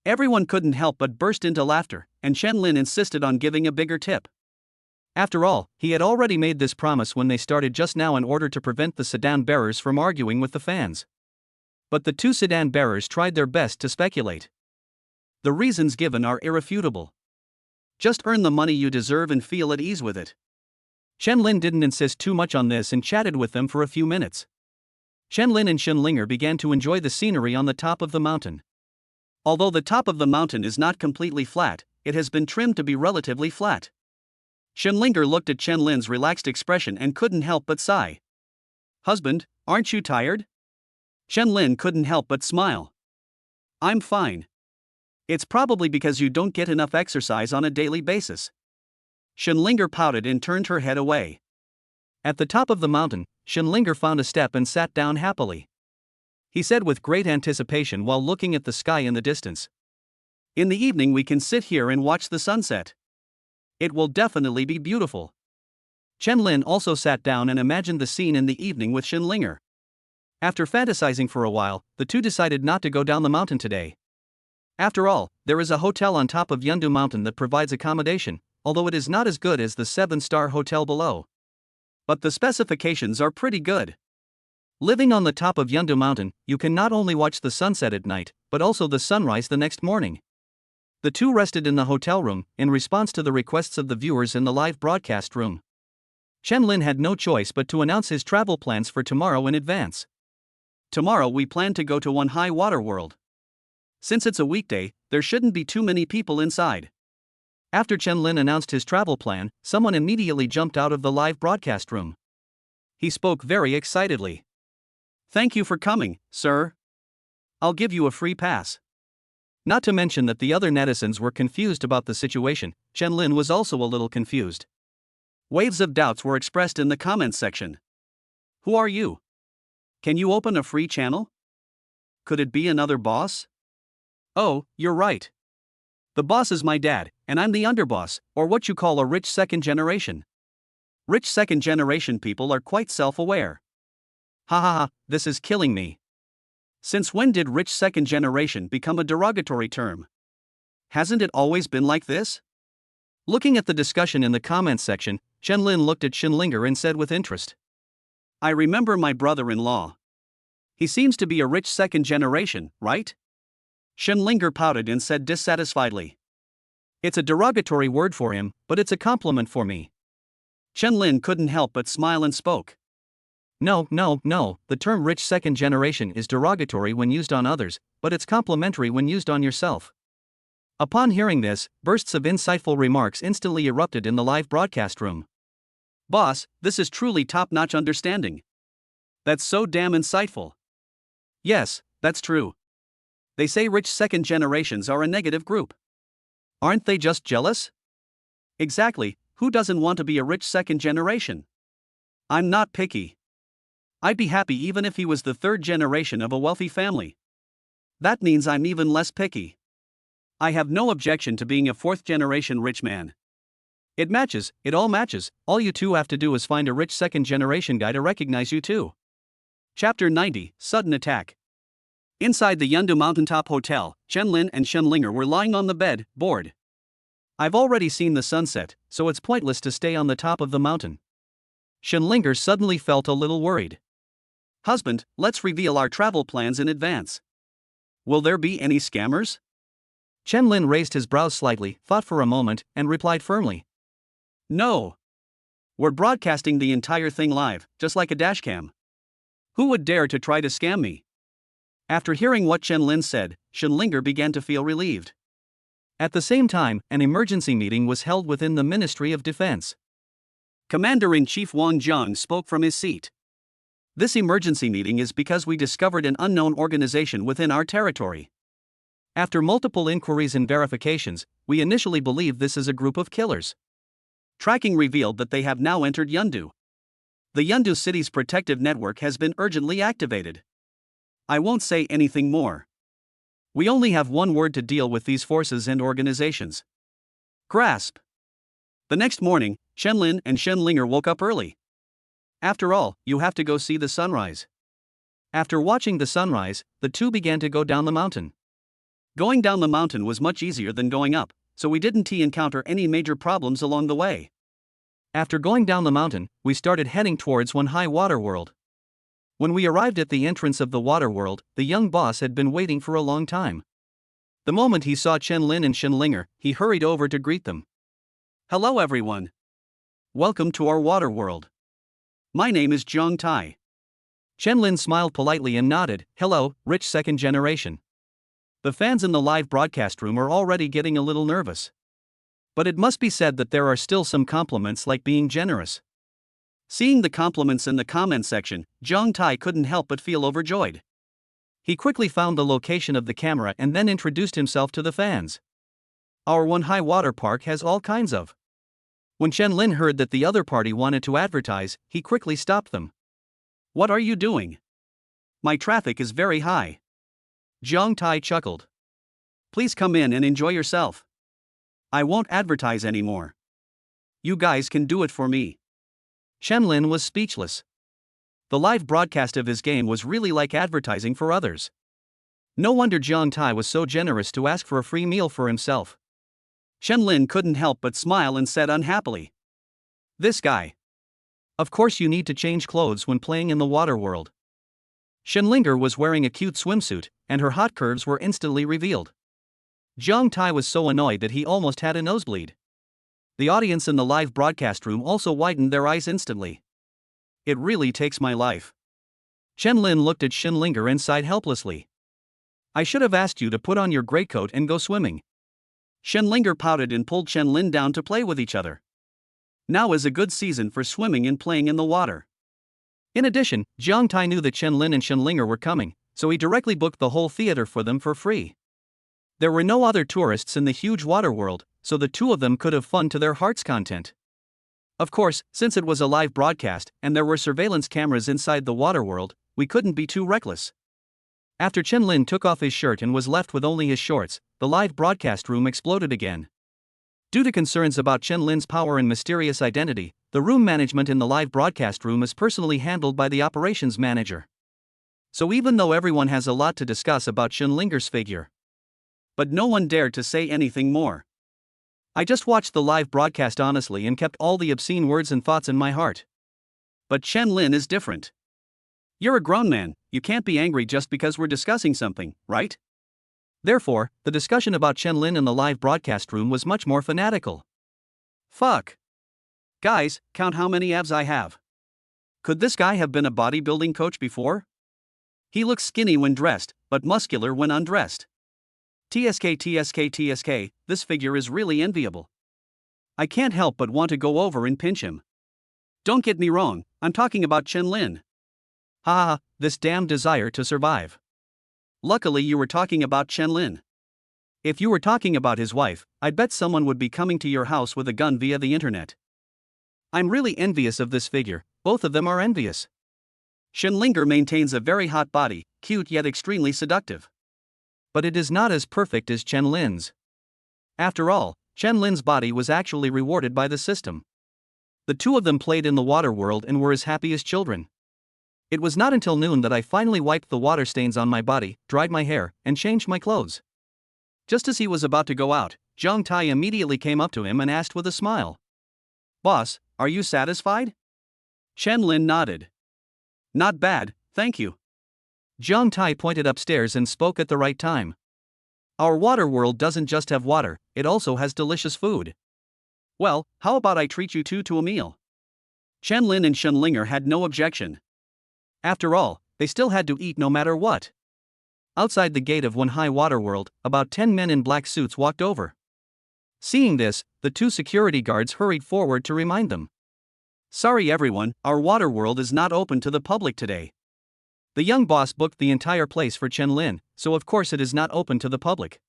Everyone couldn't help but burst into laughter, and Chen-Lin insisted on giving a bigger tip. After all, he had already made this promise when they started just now in order to prevent the sedan bearers from arguing with the fans. But the two sedan bearers tried their best to speculate. The reasons given are irrefutable. Just earn the money you deserve and feel at ease with it. Chen-Lin didn't insist too much on this and chatted with them for a few minutes. Chen-Lin and Shenlinger began to enjoy the scenery on the top of the mountain. Although the top of the mountain is not completely flat, it has been trimmed to be relatively flat. Shenlinger looked at Chen-Lin's relaxed expression and couldn't help but sigh. Husband, aren't you tired? Chen-Lin couldn't help but smile. I'm fine. It's probably because you don't get enough exercise on a daily basis. Shenlinger pouted and turned her head away. At the top of the mountain, Shenlinger found a step and sat down happily. He said with great anticipation while looking at the sky in the distance. In the evening we can sit here and watch the sunset. It will definitely be beautiful. Chen-Lin also sat down and imagined the scene in the evening with Shenlinger. After fantasizing for a while, the two decided not to go down the mountain today. After all, there is a hotel on top of Yundu Mountain that provides accommodation, although it is not as good as the 7-star hotel below. But the specifications are pretty good. Living on the top of Yundu Mountain, you can not only watch the sunset at night, but also the sunrise the next morning. The two rested in the hotel room, in response to the requests of the viewers in the live broadcast room. Chen-Lin had no choice but to announce his travel plans for tomorrow in advance. Tomorrow we plan to go to one high water world. Since it's a weekday, there shouldn't be too many people inside. After Chen-Lin announced his travel plan, someone immediately jumped out of the live broadcast room. He spoke very excitedly. Thank you for coming, sir. I'll give you a free pass. Not to mention that the other netizens were confused about the situation. Chen-Lin was also a little confused. Waves of doubts were expressed in the comments section. Who are you? Can you open a free channel? Could it be another boss? Oh, you're right. The boss is my dad, and I'm the underboss, or what you call a rich second generation. Rich second generation people are quite self-aware. Ha ha ha, this is killing me. Since when did rich second generation become a derogatory term? Hasn't it always been like this? Looking at the discussion in the comments section, Chen-Lin looked at Shenlinger and said with interest. I remember my brother-in-law. He seems to be a rich second generation, right? Shenlinger pouted and said dissatisfiedly. It's a derogatory word for him, but it's a compliment for me. Chen-Lin couldn't help but smile and spoke. No, the term rich second generation is derogatory when used on others, but it's complimentary when used on yourself. Upon hearing this, bursts of insightful remarks instantly erupted in the live broadcast room. Boss, this is truly top-notch understanding. That's so damn insightful. Yes, that's true. They say rich second generations are a negative group. Aren't they just jealous? Exactly, who doesn't want to be a rich second generation? I'm not picky. I'd be happy even if he was the third generation of a wealthy family. That means I'm even less picky. I have no objection to being a fourth generation rich man. It matches, it all matches, all you two have to do is find a rich second generation guy to recognize you too. Chapter 90, Sudden Attack. Inside the Yundu Mountaintop Hotel, Chen-Lin and Shenlinger were lying on the bed, bored. I've already seen the sunset, so it's pointless to stay on the top of the mountain. Shenlinger suddenly felt a little worried. Husband, let's reveal our travel plans in advance. Will there be any scammers? Chen-Lin raised his brows slightly, thought for a moment, and replied firmly. No. We're broadcasting the entire thing live, just like a dashcam. Who would dare to try to scam me? After hearing what Chen-Lin said, Shenlinger began to feel relieved. At the same time, an emergency meeting was held within the Ministry of Defense. Commander-in-Chief Wang Zhang spoke from his seat. This emergency meeting is because we discovered an unknown organization within our territory. After multiple inquiries and verifications, we initially believed this is a group of killers. Tracking revealed that they have now entered Yundu. The Yundu city's protective network has been urgently activated. I won't say anything more. We only have one word to deal with these forces and organizations. Grasp. The next morning, Chen-Lin and Shenlinger woke up early. After all, you have to go see the sunrise. After watching the sunrise, the two began to go down the mountain. Going down the mountain was much easier than going up, so we didn't encounter any major problems along the way. After going down the mountain, we started heading towards one high water world. When we arrived at the entrance of the water world, the young boss had been waiting for a long time. The moment he saw Chen Lin and Shen Linger, he hurried over to greet them. Hello everyone. Welcome to our water world. My name is Zhang Tai. Chen Lin smiled politely and nodded, hello, rich second generation. The fans in the live broadcast room are already getting a little nervous. But it must be said that there are still some compliments like being generous. Seeing the compliments in the comment section, Zhang Tai couldn't help but feel overjoyed. He quickly found the location of the camera and then introduced himself to the fans. Our one high water park has all kinds of. When Chen Lin heard that the other party wanted to advertise, he quickly stopped them. What are you doing? My traffic is very high. Zhang Tai chuckled. Please come in and enjoy yourself. I won't advertise anymore. You guys can do it for me. Chen Lin was speechless. The live broadcast of his game was really like advertising for others. No wonder Zhang Tai was so generous to ask for a free meal for himself. Chen Lin couldn't help but smile and said unhappily. This guy. Of course you need to change clothes when playing in the water world. Shen Linger was wearing a cute swimsuit, and her hot curves were instantly revealed. Zhang Tai was so annoyed that he almost had a nosebleed. The audience in the live broadcast room also widened their eyes instantly. It really takes my life. Chen Lin looked at Shen Linger and sighed helplessly. I should have asked you to put on your greatcoat and go swimming. Shen Linger pouted and pulled Chen Lin down to play with each other. Now is a good season for swimming and playing in the water. In addition, Zhang Tai knew that Chen Lin and Shen Linger were coming, so he directly booked the whole theater for them for free. There were no other tourists in the huge water world, so the two of them could have fun to their heart's content. Of course, since it was a live broadcast and there were surveillance cameras inside the water world, we couldn't be too reckless. After Chen Lin took off his shirt and was left with only his shorts, the live broadcast room exploded again. Due to concerns about Chen Lin's power and mysterious identity, the room management in the live broadcast room is personally handled by the operations manager. So even though everyone has a lot to discuss about Shen Linger's figure, but no one dared to say anything more. I just watched the live broadcast honestly and kept all the obscene words and thoughts in my heart. But Chen Lin is different. You're a grown man, you can't be angry just because we're discussing something, right? Therefore, the discussion about Chen Lin in the live broadcast room was much more fanatical. Fuck. Guys, count how many abs I have. Could this guy have been a bodybuilding coach before? He looks skinny when dressed, but muscular when undressed. TSK, this figure is really enviable. I can't help but want to go over and pinch him. Don't get me wrong, I'm talking about Chen Lin. Haha, this damn desire to survive. Luckily you were talking about Chen Lin. If you were talking about his wife, I'd bet someone would be coming to your house with a gun via the internet. I'm really envious of this figure, both of them are envious. Shen Linger maintains a very hot body, cute yet extremely seductive. But it is not as perfect as Chen Lin's. After all, Chen Lin's body was actually rewarded by the system. The two of them played in the water world and were as happy as children. It was not until noon that I finally wiped the water stains on my body, dried my hair, and changed my clothes. Just as he was about to go out, Zhang Tai immediately came up to him and asked with a smile. Boss, are you satisfied? Chen Lin nodded. Not bad, thank you. Zhang Tai pointed upstairs and spoke at the right time. Our water world doesn't just have water, it also has delicious food. Well, how about I treat you two to a meal? Chen Lin and Shen Linger had no objection. After all, they still had to eat no matter what. Outside the gate of one high water world, about 10 men in black suits walked over. Seeing this, the two security guards hurried forward to remind them. Sorry everyone, our water world is not open to the public today. The young boss booked the entire place for Chen Lin, so of course it is not open to the public.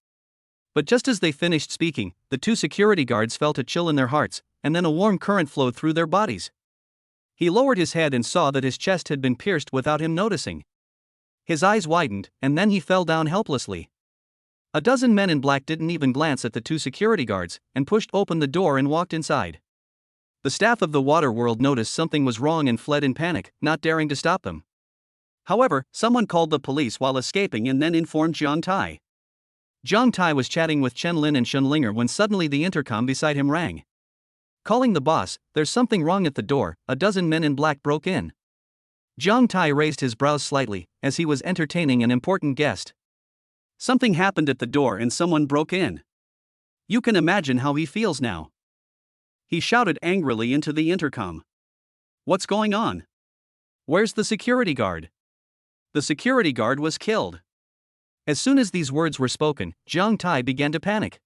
But just as they finished speaking, the two security guards felt a chill in their hearts, and then a warm current flowed through their bodies. He lowered his head and saw that his chest had been pierced without him noticing. His eyes widened, and then he fell down helplessly. A dozen men in black didn't even glance at the two security guards, and pushed open the door and walked inside. The staff of the water world noticed something was wrong and fled in panic, not daring to stop them. However, someone called the police while escaping and then informed Jiang Tai. Jiang Tai was chatting with Chen Lin and Shen Linger when suddenly the intercom beside him rang. Calling the boss, "There's something wrong at the door," a dozen men in black broke in. Jiang Tai raised his brows slightly, as he was entertaining an important guest. Something happened at the door and someone broke in. You can imagine how he feels now. He shouted angrily into the intercom. What's going on? Where's the security guard? The security guard was killed. As soon as these words were spoken, Jiang Tai began to panic.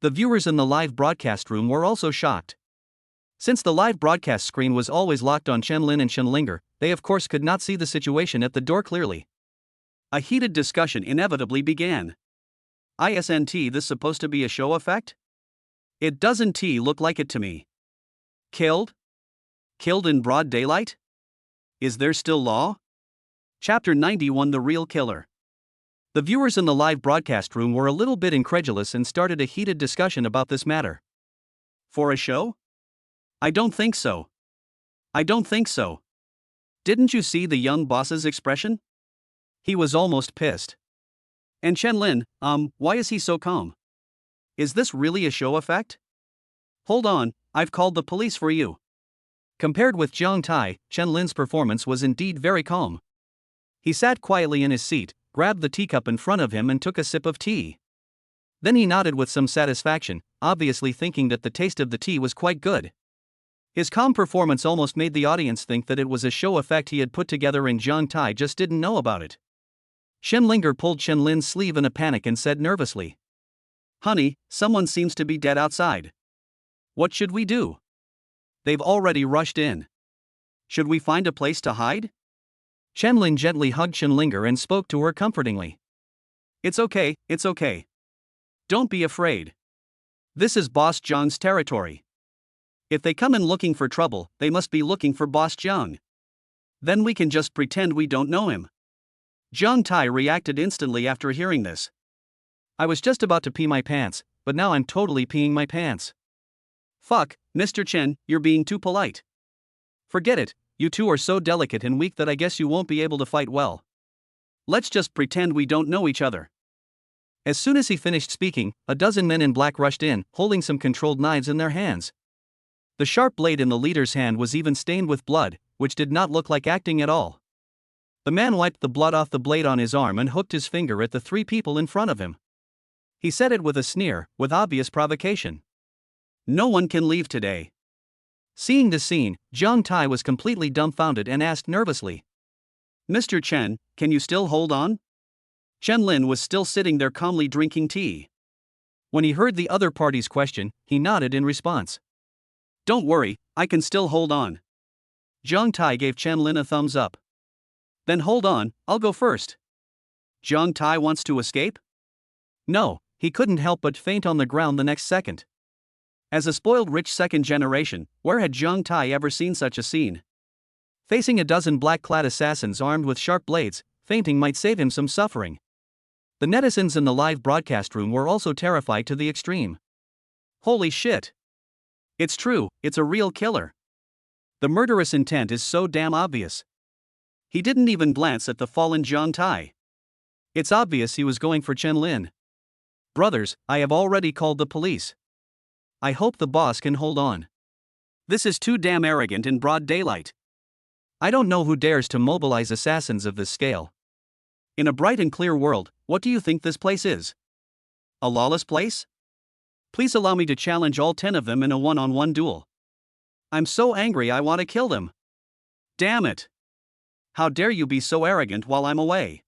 The viewers in the live broadcast room were also shocked. Since the live broadcast screen was always locked on Chen Lin and Shen Linger, they of course could not see the situation at the door clearly. A heated discussion inevitably began. Isn't this supposed to be a show effect? It doesn't look like it to me. Killed? Killed in broad daylight? Is there still law? Chapter 91: The Real Killer. The viewers in the live broadcast room were a little bit incredulous and started a heated discussion about this matter. For a show? I don't think so. I don't think so. Didn't you see the young boss's expression? He was almost pissed. And Chen Lin, why is he so calm? Is this really a show effect? Hold on, I've called the police for you. Compared with Jiang Tai, Chen Lin's performance was indeed very calm. He sat quietly in his seat, grabbed the teacup in front of him and took a sip of tea. Then he nodded with some satisfaction, obviously thinking that the taste of the tea was quite good. His calm performance almost made the audience think that it was a show effect he had put together and Jiang Tai just didn't know about it. Shen Linger pulled Chen Lin's sleeve in a panic and said nervously, "Honey, someone seems to be dead outside. What should we do? They've already rushed in. Should we find a place to hide?" Chen Lin gently hugged Shen Linger and spoke to her comfortingly. It's okay. Don't be afraid. This is Boss Jiang's territory. If they come in looking for trouble, they must be looking for Boss Jiang. Then we can just pretend we don't know him. Jiang Tai reacted instantly after hearing this. I was just about to pee my pants, but now I'm totally peeing my pants. Fuck, Mr. Chen, you're being too polite. Forget it, you two are so delicate and weak that I guess you won't be able to fight well. Let's just pretend we don't know each other. As soon as he finished speaking, a dozen men in black rushed in, holding some controlled knives in their hands. The sharp blade in the leader's hand was even stained with blood, which did not look like acting at all. The man wiped the blood off the blade on his arm and hooked his finger at the three people in front of him. He said it with a sneer, with obvious provocation. No one can leave today. Seeing the scene, Jiang Tai was completely dumbfounded and asked nervously, Mr. Chen, can you still hold on? Chen Lin was still sitting there calmly drinking tea. When he heard the other party's question, he nodded in response. Don't worry, I can still hold on. Jiang Tai gave Chen Lin a thumbs up. Then hold on, I'll go first. Jiang Tai wants to escape? No, he couldn't help but faint on the ground the next second. As a spoiled rich second generation, where had Jiang Tai ever seen such a scene? Facing a dozen black-clad assassins armed with sharp blades, fainting might save him some suffering. The netizens in the live broadcast room were also terrified to the extreme. Holy shit! It's true, it's a real killer. The murderous intent is so damn obvious. He didn't even glance at the fallen Jiang Tai. It's obvious he was going for Chen Lin. Brothers, I have already called the police. I hope the boss can hold on. This is too damn arrogant in broad daylight. I don't know who dares to mobilize assassins of this scale. In a bright and clear world, what do you think this place is? A lawless place? Please allow me to challenge all 10 of them in a one-on-one duel. I'm so angry I want to kill them. Damn it! How dare you be so arrogant while I'm away?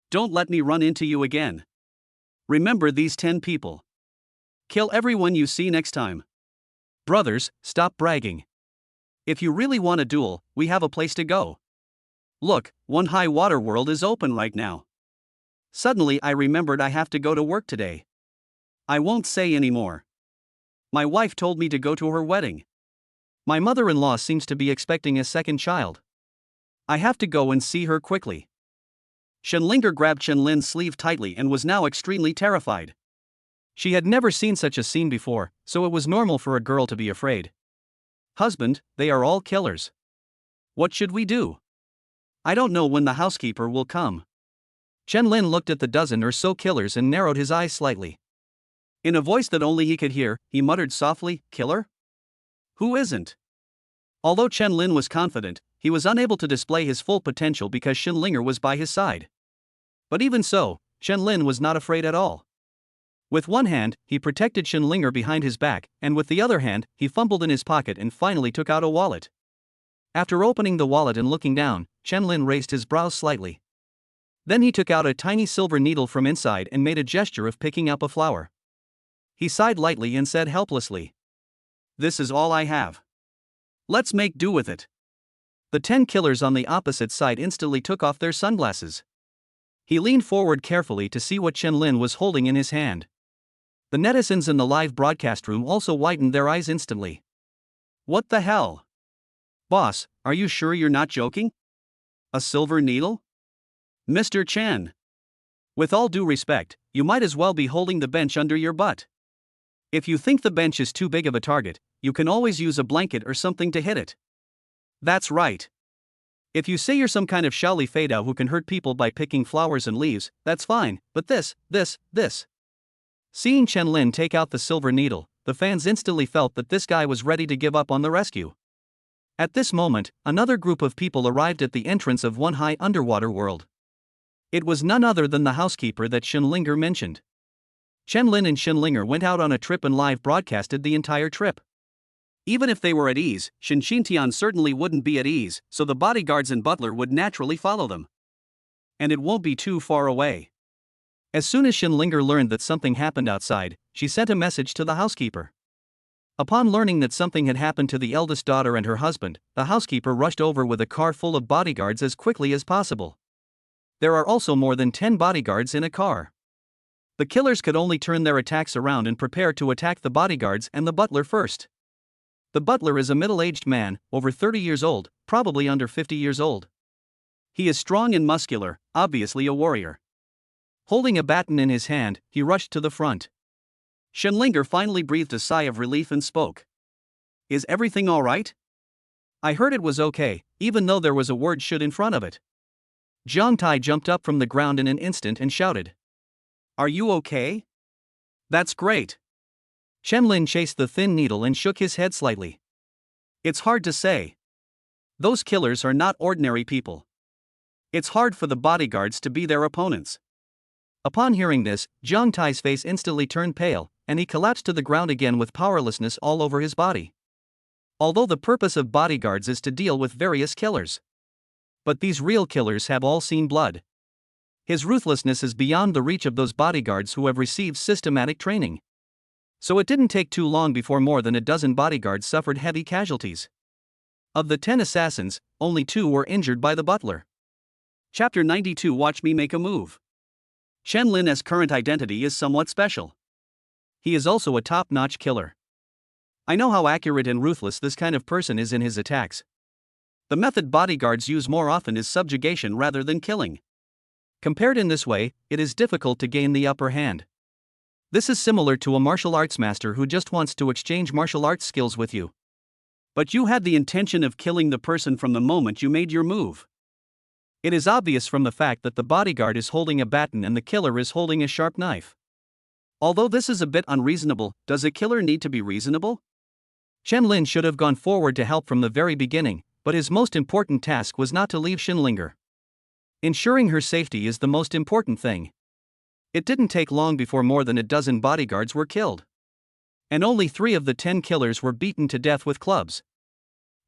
Don't let me run into you again. Remember these 10 people. Kill everyone you see next time. Brothers, stop bragging. If you really want a duel, we have a place to go. Look, One High Water World is open right now. Suddenly I remembered I have to go to work today. I won't say any more. My wife told me to go to her wedding. My mother-in-law seems to be expecting a second child. I have to go and see her quickly. Shen Linger grabbed Chen Lin's sleeve tightly and was now extremely terrified. She had never seen such a scene before, so it was normal for a girl to be afraid. Husband, they are all killers. What should we do? I don't know when the housekeeper will come. Chen Lin looked at the dozen or so killers and narrowed his eyes slightly. In a voice that only he could hear, he muttered softly, "Killer? Who isn't?" Although Chen Lin was confident, he was unable to display his full potential because Xinlinger was by his side. But even so, Chen Lin was not afraid at all. With one hand, he protected Xinlinger behind his back, and with the other hand, he fumbled in his pocket and finally took out a wallet. After opening the wallet and looking down, Chen Lin raised his brows slightly. Then he took out a tiny silver needle from inside and made a gesture of picking up a flower. He sighed lightly and said helplessly, "This is all I have. Let's make do with it." The 10 killers on the opposite side instantly took off their sunglasses. He leaned forward carefully to see what Chen Lin was holding in his hand. The netizens in the live broadcast room also widened their eyes instantly. "What the hell? Boss, are you sure you're not joking? A silver needle? Mr. Chen. With all due respect, you might as well be holding the bench under your butt. If you think the bench is too big of a target, you can always use a blanket or something to hit it. That's right. If you say you're some kind of Shaoli Feidao who can hurt people by picking flowers and leaves, that's fine, but this. Seeing Chen Lin take out the silver needle, the fans instantly felt that this guy was ready to give up on the rescue. At this moment, another group of people arrived at the entrance of one high underwater world. It was none other than the housekeeper that Xinlinger mentioned. Chen Lin and Xinlinger went out on a trip and live broadcasted the entire trip. Even if they were at ease, Shen Xintian certainly wouldn't be at ease, so the bodyguards and butler would naturally follow them. And it won't be too far away. As soon as Xinlinger learned that something happened outside, she sent a message to the housekeeper. Upon learning that something had happened to the eldest daughter and her husband, the housekeeper rushed over with a car full of bodyguards as quickly as possible. There are also more than 10 bodyguards in a car. The killers could only turn their attacks around and prepare to attack the bodyguards and the butler first. The butler is a middle-aged man, over 30 years old, probably under 50 years old. He is strong and muscular, obviously a warrior. Holding a baton in his hand, he rushed to the front. Xinlinger finally breathed a sigh of relief and spoke. "Is everything all right? I heard it was okay, even though there was a word should in front of it." Jiang Tai jumped up from the ground in an instant and shouted, "Are you okay? That's great." Chen Lin chased the thin needle and shook his head slightly. "It's hard to say. Those killers are not ordinary people. It's hard for the bodyguards to be their opponents." Upon hearing this, Jiang Tai's face instantly turned pale, and he collapsed to the ground again with powerlessness all over his body. Although the purpose of bodyguards is to deal with various killers. But these real killers have all seen blood. His ruthlessness is beyond the reach of those bodyguards who have received systematic training. So it didn't take too long before more than a dozen bodyguards suffered heavy casualties. Of the 10 assassins, only 2 were injured by the butler. Chapter 92. Watch me make a move. Chen Lin's current identity is somewhat special. He is also a top-notch killer. I know how accurate and ruthless this kind of person is in his attacks. The method bodyguards use more often is subjugation rather than killing. Compared in this way, it is difficult to gain the upper hand. This is similar to a martial arts master who just wants to exchange martial arts skills with you. But you had the intention of killing the person from the moment you made your move. It is obvious from the fact that the bodyguard is holding a baton and the killer is holding a sharp knife. Although this is a bit unreasonable, does a killer need to be reasonable? Chen Lin should have gone forward to help from the very beginning, but his most important task was not to leave Xinlinger. Ensuring her safety is the most important thing. It didn't take long before more than a dozen bodyguards were killed. And only 3 of the 10 killers were beaten to death with clubs.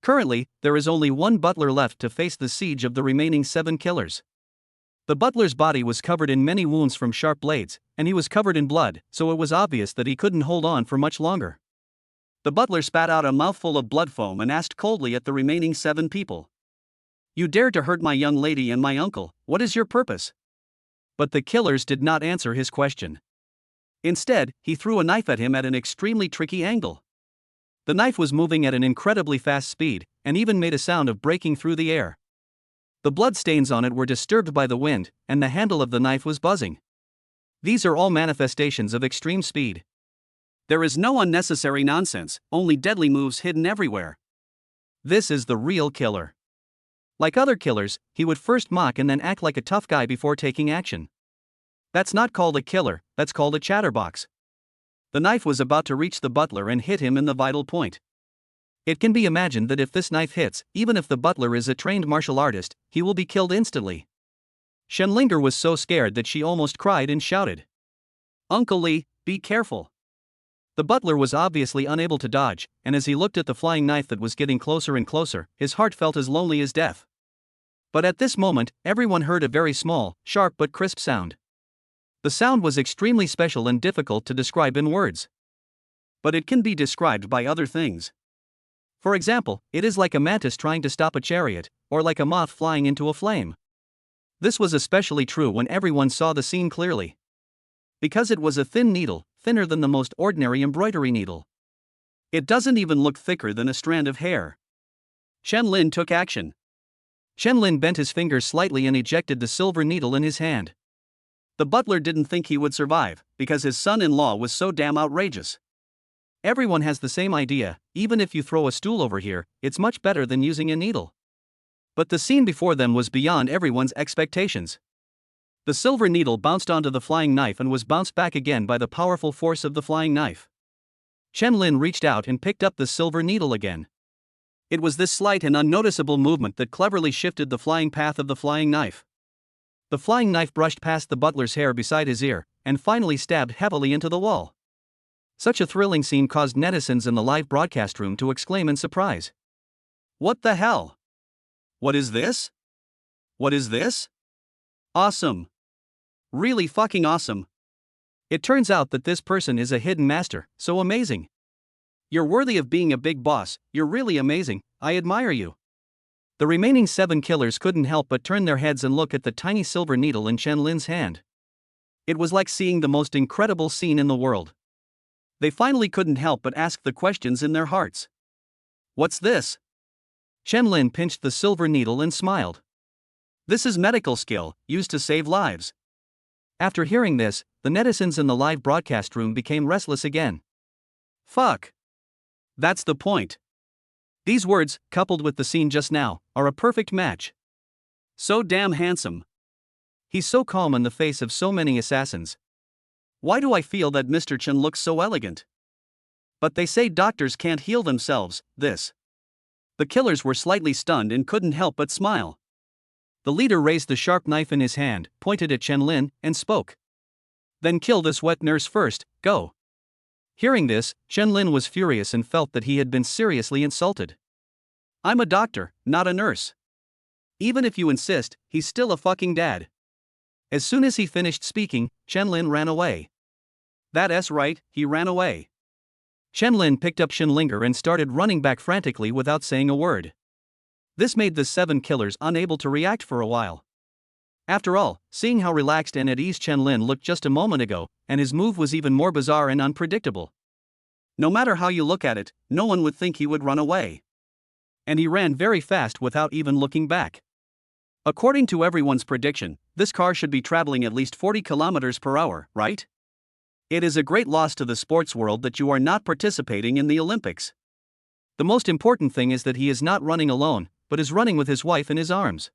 Currently, there is only one butler left to face the siege of the remaining 7 killers. The butler's body was covered in many wounds from sharp blades, and he was covered in blood, so it was obvious that he couldn't hold on for much longer. The butler spat out a mouthful of blood foam and asked coldly at the remaining 7 people. "You dared to hurt my young lady and my uncle, what is your purpose?" But the killers did not answer his question. Instead, he threw a knife at him at an extremely tricky angle. The knife was moving at an incredibly fast speed, and even made a sound of breaking through the air. The blood stains on it were disturbed by the wind, and the handle of the knife was buzzing. These are all manifestations of extreme speed. There is no unnecessary nonsense, only deadly moves hidden everywhere. This is the real killer. Like other killers, he would first mock and then act like a tough guy before taking action. That's not called a killer, that's called a chatterbox. The knife was about to reach the butler and hit him in the vital point. It can be imagined that if this knife hits, even if the butler is a trained martial artist, he will be killed instantly. Shenlinger was so scared that she almost cried and shouted, "Uncle Lee, be careful." The butler was obviously unable to dodge, and as he looked at the flying knife that was getting closer and closer, his heart felt as lonely as death. But at this moment, everyone heard a very small, sharp but crisp sound. The sound was extremely special and difficult to describe in words. But it can be described by other things. For example, it is like a mantis trying to stop a chariot, or like a moth flying into a flame. This was especially true when everyone saw the scene clearly. Because it was a thin needle, thinner than the most ordinary embroidery needle. It doesn't even look thicker than a strand of hair. Shenlin took action. Shenlin bent his fingers slightly and ejected the silver needle in his hand. The butler didn't think he would survive, because his son-in-law was so damn outrageous. Everyone has the same idea, even if you throw a stool over here, it's much better than using a needle. But the scene before them was beyond everyone's expectations. The silver needle bounced onto the flying knife and was bounced back again by the powerful force of the flying knife. Shenlin reached out and picked up the silver needle again. It was this slight and unnoticeable movement that cleverly shifted the flying path of the flying knife. The flying knife brushed past the butler's hair beside his ear, and finally stabbed heavily into the wall. Such a thrilling scene caused netizens in the live broadcast room to exclaim in surprise. "What the hell? What is this? What is this? Awesome. Really fucking awesome. It turns out that this person is a hidden master, so amazing. You're worthy of being a big boss, you're really amazing, I admire you." The remaining 7 killers couldn't help but turn their heads and look at the tiny silver needle in Shenlin's hand. It was like seeing the most incredible scene in the world. They finally couldn't help but ask the questions in their hearts. "What's this?" Shenlin pinched the silver needle and smiled. "This is medical skill, used to save lives." After hearing this, the netizens in the live broadcast room became restless again. Fuck. That's the point. These words, coupled with the scene just now, are a perfect match. So damn handsome. He's so calm in the face of so many assassins. Why do I feel that Mr. Chen looks so elegant? But they say doctors can't heal themselves, this. The killers were slightly stunned and couldn't help but smile. The leader raised the sharp knife in his hand, pointed at Shenlin, and spoke. "Then kill this wet nurse first, go." Hearing this, Shenlin was furious and felt that he had been seriously insulted. "I'm a doctor, not a nurse. Even if you insist, he's still a fucking dad." As soon as he finished speaking, Shenlin ran away. That's right, he ran away. Shenlin picked up Shenlinger and started running back frantically without saying a word. This made the 7 killers unable to react for a while. After all, seeing how relaxed and at ease Shenlin looked just a moment ago, and his move was even more bizarre and unpredictable. No matter how you look at it, no one would think he would run away. And he ran very fast without even looking back. According to everyone's prediction, this car should be traveling at least 40 kilometers per hour, right? It is a great loss to the sports world that you are not participating in the Olympics. The most important thing is that he is not running alone, but is running with his wife in his arms.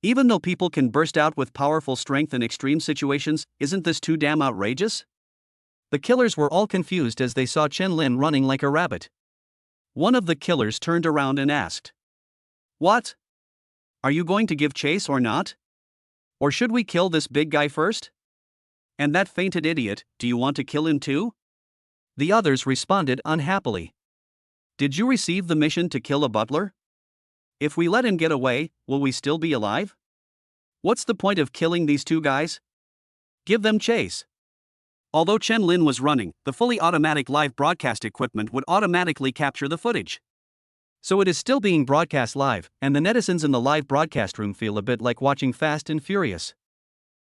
Even though people can burst out with powerful strength in extreme situations, isn't this too damn outrageous? The killers were all confused as they saw Shenlin running like a rabbit. One of the killers turned around and asked, "What? Are you going to give chase or not? Or should we kill this big guy first? And that fainted idiot, do you want to kill him too?" The others responded unhappily. "Did you receive the mission to kill a butler? If we let him get away, will we still be alive? What's the point of killing these 2 guys? Give them chase." Although Shenlin was running, the fully automatic live broadcast equipment would automatically capture the footage. So it is still being broadcast live, and the netizens in the live broadcast room feel a bit like watching Fast and Furious.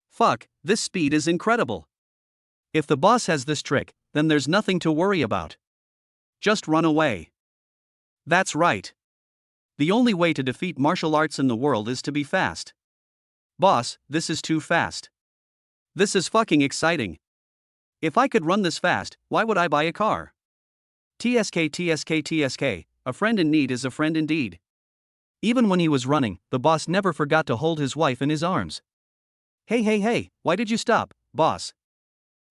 Fuck, this speed is incredible. If the boss has this trick, then there's nothing to worry about. Just run away. That's right. The only way to defeat martial arts in the world is to be fast. Boss, this is too fast. This is fucking exciting. If I could run this fast, why would I buy a car? TSK, a friend in need is a friend indeed. Even when he was running, the boss never forgot to hold his wife in his arms. Hey, hey, hey, why did you stop, boss?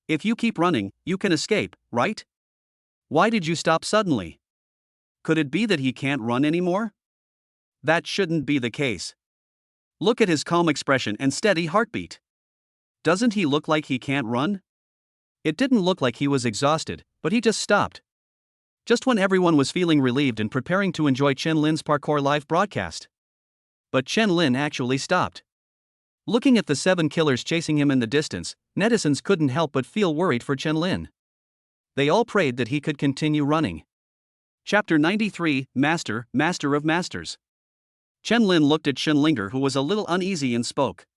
If you keep running, you can escape, right? Why did you stop suddenly? Could it be that he can't run anymore? That shouldn't be the case. Look at his calm expression and steady heartbeat. Doesn't he look like he can't run? It didn't look like he was exhausted, but he just stopped. Just when everyone was feeling relieved and preparing to enjoy Chen Lin's parkour live broadcast. But Chen Lin actually stopped. Looking at the 7 killers chasing him in the distance, netizens couldn't help but feel worried for Chen Lin. They all prayed that he could continue running. Chapter 93, Master of Masters. Chen Lin looked at Shenlinger, who was a little uneasy, and spoke.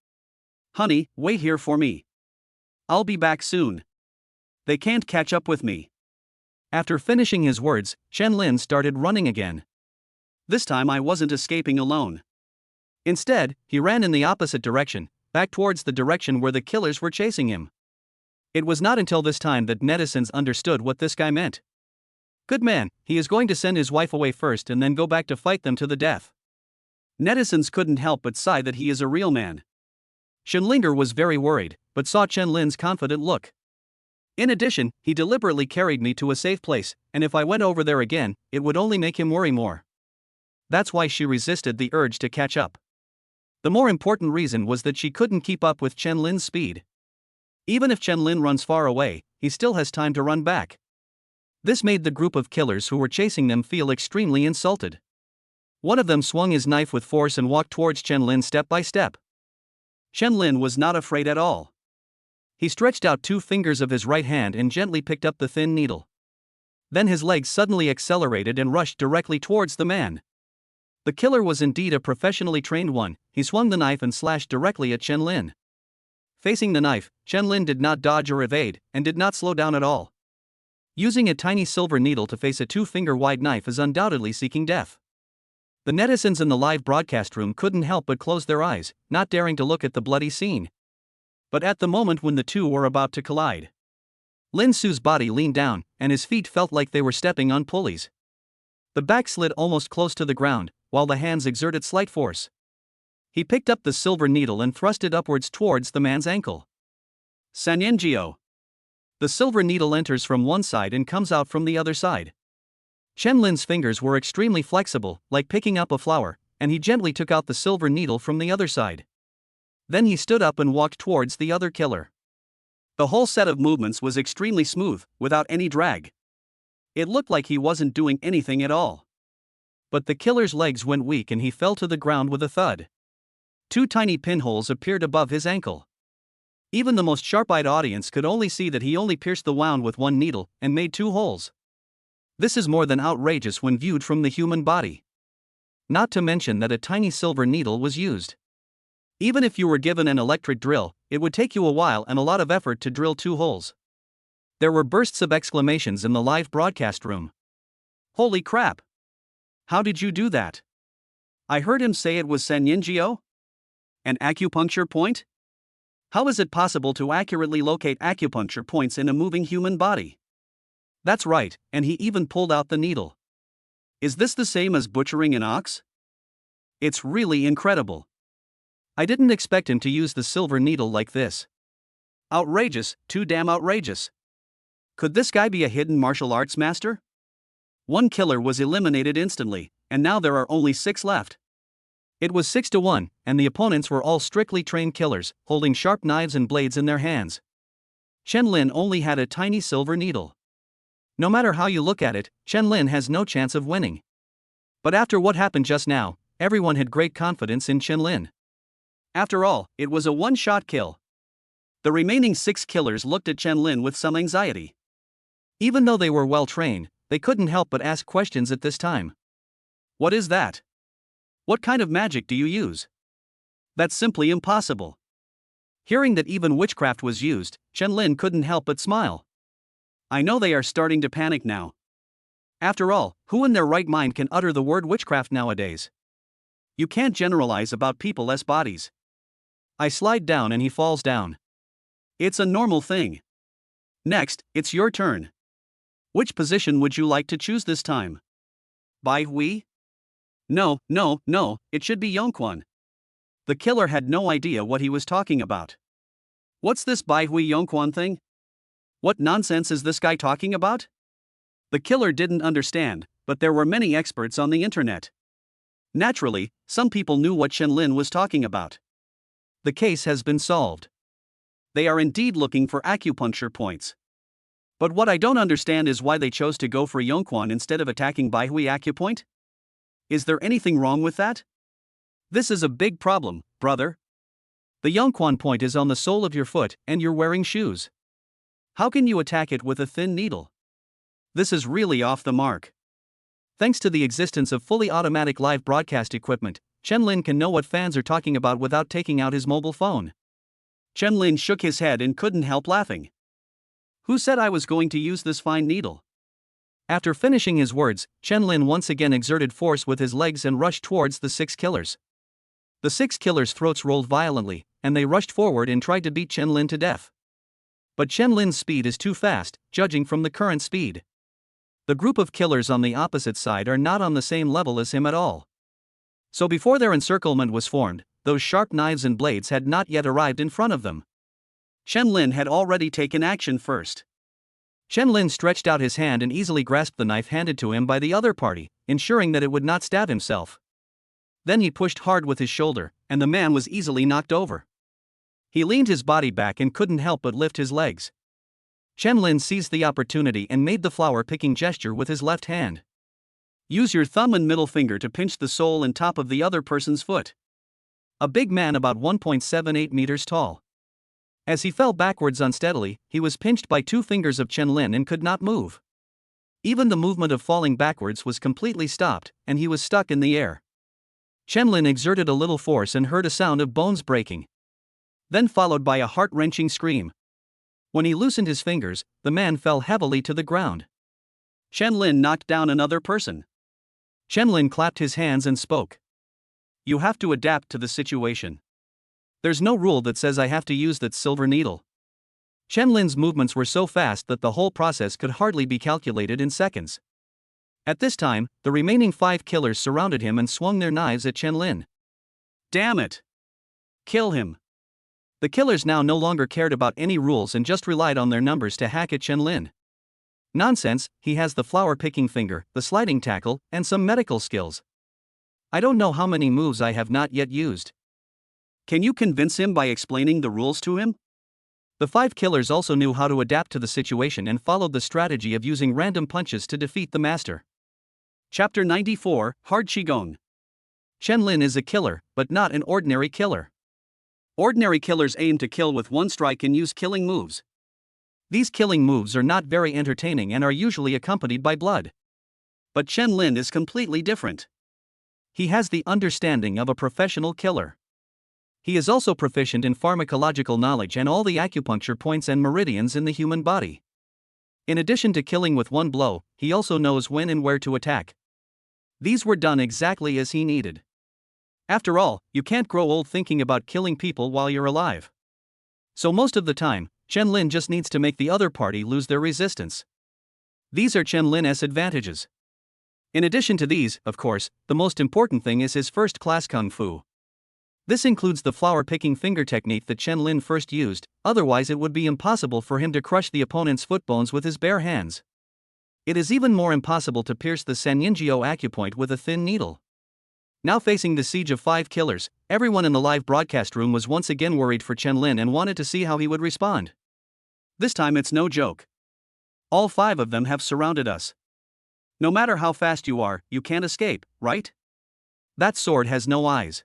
Honey, wait here for me. I'll be back soon. They can't catch up with me. After finishing his words, Chen Lin started running again. This time I wasn't escaping alone. Instead, he ran in the opposite direction, back towards the direction where the killers were chasing him. It was not until this time that netizens understood what this guy meant. Good man, he is going to send his wife away first and then go back to fight them to the death. Netizens couldn't help but sigh that he is a real man. Shenlinger was very worried, but saw Chen Lin's confident look. In addition, he deliberately carried me to a safe place, and if I went over there again, it would only make him worry more. That's why she resisted the urge to catch up. The more important reason was that she couldn't keep up with Chen Lin's speed. Even if Chen Lin runs far away, he still has time to run back. This made the group of killers who were chasing them feel extremely insulted. One of them swung his knife with force and walked towards Chen Lin step by step. Chen Lin was not afraid at all. He stretched out 2 fingers of his right hand and gently picked up the thin needle. Then his legs suddenly accelerated and rushed directly towards the man. The killer was indeed a professionally trained one. He swung the knife and slashed directly at Chen Lin. Facing the knife, Chen Lin did not dodge or evade, and did not slow down at all. Using a tiny silver needle to face a 2-finger-wide knife is undoubtedly seeking death. The netizens in the live broadcast room couldn't help but close their eyes, not daring to look at the bloody scene. But at the moment when the two were about to collide, Lin Su's body leaned down, and his feet felt like they were stepping on pulleys. The back slid almost close to the ground, while the hands exerted slight force. He picked up the silver needle and thrust it upwards towards the man's ankle. Sanyengio. The silver needle enters from one side and comes out from the other side. Chen Lin's fingers were extremely flexible, like picking up a flower, and he gently took out the silver needle from the other side. Then he stood up and walked towards the other killer. The whole set of movements was extremely smooth, without any drag. It looked like he wasn't doing anything at all. But the killer's legs went weak and he fell to the ground with a thud. 2 tiny pinholes appeared above his ankle. Even the most sharp-eyed audience could only see that he only pierced the wound with 1 needle and made 2 holes. This is more than outrageous when viewed from the human body. Not to mention that a tiny silver needle was used. Even if you were given an electric drill, it would take you a while and a lot of effort to drill 2 holes. There were bursts of exclamations in the live broadcast room. Holy crap! How did you do that? I heard him say it was Sanyengio? An acupuncture point? How is it possible to accurately locate acupuncture points in a moving human body? That's right, and he even pulled out the needle. Is this the same as butchering an ox? It's really incredible. I didn't expect him to use the silver needle like this. Outrageous, too damn outrageous. Could this guy be a hidden martial arts master? 1 killer was eliminated instantly, and now there are only 6 left. It was 6-1, and the opponents were all strictly trained killers, holding sharp knives and blades in their hands. Chen Lin only had a tiny silver needle. No matter how you look at it, Chen Lin has no chance of winning. But after what happened just now, everyone had great confidence in Chen Lin. After all, it was a one-shot kill. The remaining 6 killers looked at Chen Lin with some anxiety. Even though they were well trained, they couldn't help but ask questions at this time. What is that? What kind of magic do you use? That's simply impossible. Hearing that even witchcraft was used, Chen Lin couldn't help but smile. I know they are starting to panic now. After all, who in their right mind can utter the word witchcraft nowadays? You can't generalize about people as bodies. I slide down and he falls down. It's a normal thing. Next, it's your turn. Which position would you like to choose this time? Bai Hui? No, no, no, it should be Yongquan. The killer had no idea what he was talking about. What's this Bai Hui Yongquan thing? What nonsense is this guy talking about? The killer didn't understand, but there were many experts on the internet. Naturally, some people knew what Shenlin was talking about. The case has been solved. They are indeed looking for acupuncture points. But what I don't understand is why they chose to go for Yongquan instead of attacking Bai Hui Acupoint? Is there anything wrong with that? This is a big problem, brother. The Yongquan point is on the sole of your foot, and you're wearing shoes. How can you attack it with a thin needle? This is really off the mark. Thanks to the existence of fully automatic live broadcast equipment, Shenlin can know what fans are talking about without taking out his mobile phone. Shenlin shook his head and couldn't help laughing. Who said I was going to use this fine needle? After finishing his words, Shenlin once again exerted force with his legs and rushed towards the 6 killers. The 6 killers' throats rolled violently, and they rushed forward and tried to beat Shenlin to death. But Shenlin's speed is too fast, judging from the current speed. The group of killers on the opposite side are not on the same level as him at all. So before their encirclement was formed, those sharp knives and blades had not yet arrived in front of them. Shenlin had already taken action first. Shenlin stretched out his hand and easily grasped the knife handed to him by the other party, ensuring that it would not stab himself. Then he pushed hard with his shoulder, and the man was easily knocked over. He leaned his body back and couldn't help but lift his legs. Shenlin seized the opportunity and made the flower-picking gesture with his left hand. Use your thumb and middle finger to pinch the sole and top of the other person's foot. A big man about 1.78 meters tall. As he fell backwards unsteadily, he was pinched by 2 fingers of Shenlin and could not move. Even the movement of falling backwards was completely stopped, and he was stuck in the air. Shenlin exerted a little force and heard a sound of bones breaking. Then followed by a heart-wrenching scream. When he loosened his fingers, the man fell heavily to the ground. Shenlin knocked down another person. Shenlin clapped his hands and spoke. You have to adapt to the situation. There's no rule that says I have to use that silver needle. Shenlin's movements were so fast that the whole process could hardly be calculated in seconds. At this time, the remaining 5 killers surrounded him and swung their knives at Shenlin. Damn it! Kill him! The killers now no longer cared about any rules and just relied on their numbers to hack at Shenlin. Nonsense, he has the flower-picking finger, the sliding tackle, and some medical skills. I don't know how many moves I have not yet used. Can you convince him by explaining the rules to him? The 5 killers also knew how to adapt to the situation and followed the strategy of using random punches to defeat the master. Chapter 94, Hard Qigong. Shenlin is a killer, but not an ordinary killer. Ordinary killers aim to kill with one strike and use killing moves. These killing moves are not very entertaining and are usually accompanied by blood. But Shenlin is completely different. He has the understanding of a professional killer. He is also proficient in pharmacological knowledge and all the acupuncture points and meridians in the human body. In addition to killing with one blow, he also knows when and where to attack. These were done exactly as he needed. After all, you can't grow old thinking about killing people while you're alive. So most of the time, Shenlin just needs to make the other party lose their resistance. These are Shenlin's advantages. In addition to these, of course, the most important thing is his first-class kung fu. This includes the flower-picking finger technique that Shenlin first used, otherwise it would be impossible for him to crush the opponent's foot bones with his bare hands. It is even more impossible to pierce the Sanyinjiao acupoint with a thin needle. Now facing the siege of 5 killers, everyone in the live broadcast room was once again worried for Shenlin and wanted to see how he would respond. This time it's no joke. All 5 of them have surrounded us. No matter how fast you are, you can't escape, right? That sword has no eyes.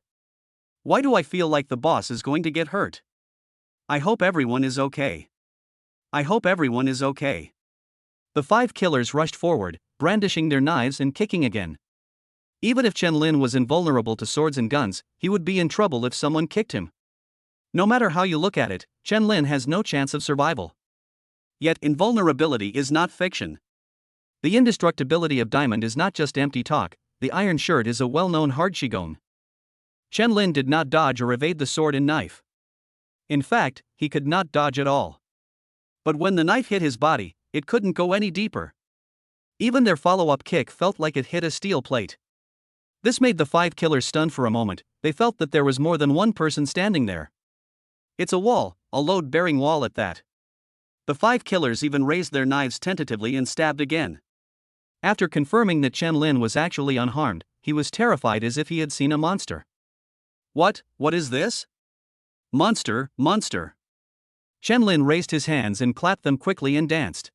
Why do I feel like the boss is going to get hurt? I hope everyone is okay. I hope everyone is okay. The 5 killers rushed forward, brandishing their knives and kicking again. Even if Shenlin was invulnerable to swords and guns, he would be in trouble if someone kicked him. No matter how you look at it, Shenlin has no chance of survival. Yet invulnerability is not fiction. The indestructibility of Diamond is not just empty talk, the iron shirt is a well-known hard qigong. Shenlin did not dodge or evade the sword and knife. In fact, he could not dodge at all. But when the knife hit his body, it couldn't go any deeper. Even their follow-up kick felt like it hit a steel plate. This made the 5 killers stunned for a moment. They felt that there was more than one person standing there. It's a wall, a load-bearing wall at that. The 5 killers even raised their knives tentatively and stabbed again. After confirming that Chen Lin was actually unharmed, he was terrified as if he had seen a monster. What is this? Monster. Chen Lin raised his hands and clapped them quickly and danced.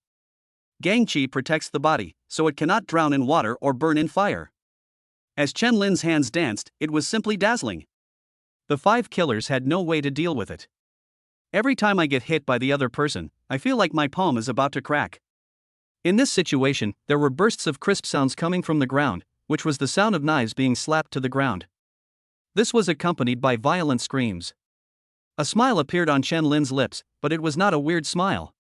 Gang Qi protects the body, so it cannot drown in water or burn in fire. As Chen Lin's hands danced, it was simply dazzling. The 5 killers had no way to deal with it. Every time I get hit by the other person, I feel like my palm is about to crack. In this situation, there were bursts of crisp sounds coming from the ground, which was the sound of knives being slapped to the ground. This was accompanied by violent screams. A smile appeared on Chen Lin's lips, but it was not a weird smile.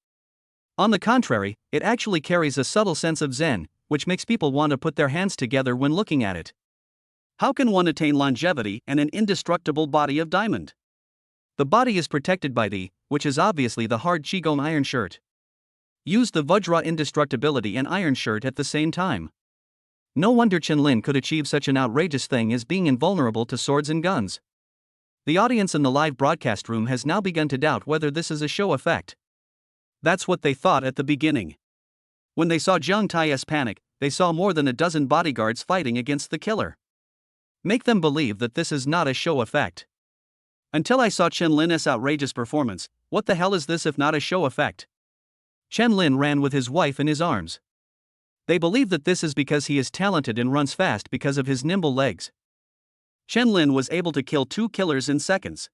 On the contrary, it actually carries a subtle sense of zen, which makes people want to put their hands together when looking at it. How can one attain longevity and an indestructible body of diamond? The body is protected by the, which is obviously the hard Qigong iron shirt. Use the Vajra indestructibility and iron shirt at the same time. No wonder Chen Lin could achieve such an outrageous thing as being invulnerable to swords and guns. The audience in the live broadcast room has now begun to doubt whether this is a show effect. That's what they thought at the beginning. When they saw Jiang Tai's panic, they saw more than a dozen bodyguards fighting against the killer. Make them believe that this is not a show effect. Until I saw Chen Lin's outrageous performance, what the hell is this if not a show effect? Chen Lin ran with his wife in his arms. They believe that this is because he is talented and runs fast because of his nimble legs. Chen Lin was able to kill 2 killers in seconds.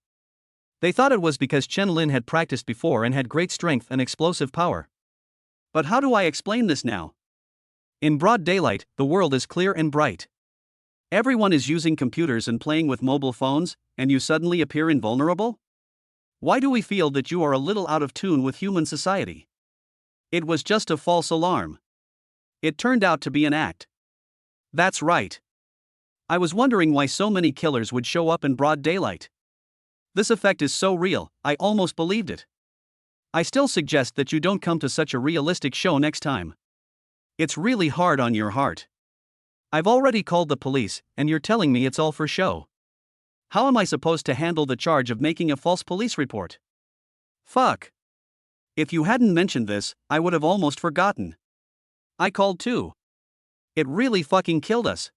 They thought it was because Chen Lin had practiced before and had great strength and explosive power. But how do I explain this now? In broad daylight, the world is clear and bright. Everyone is using computers and playing with mobile phones, and you suddenly appear invulnerable? Why do we feel that you are a little out of tune with human society? It was just a false alarm. It turned out to be an act. That's right. I was wondering why so many killers would show up in broad daylight. This effect is so real, I almost believed it. I still suggest that you don't come to such a realistic show next time. It's really hard on your heart. I've already called the police, and you're telling me it's all for show. How am I supposed to handle the charge of making a false police report? Fuck. If you hadn't mentioned this, I would have almost forgotten. I called too. It really fucking killed us.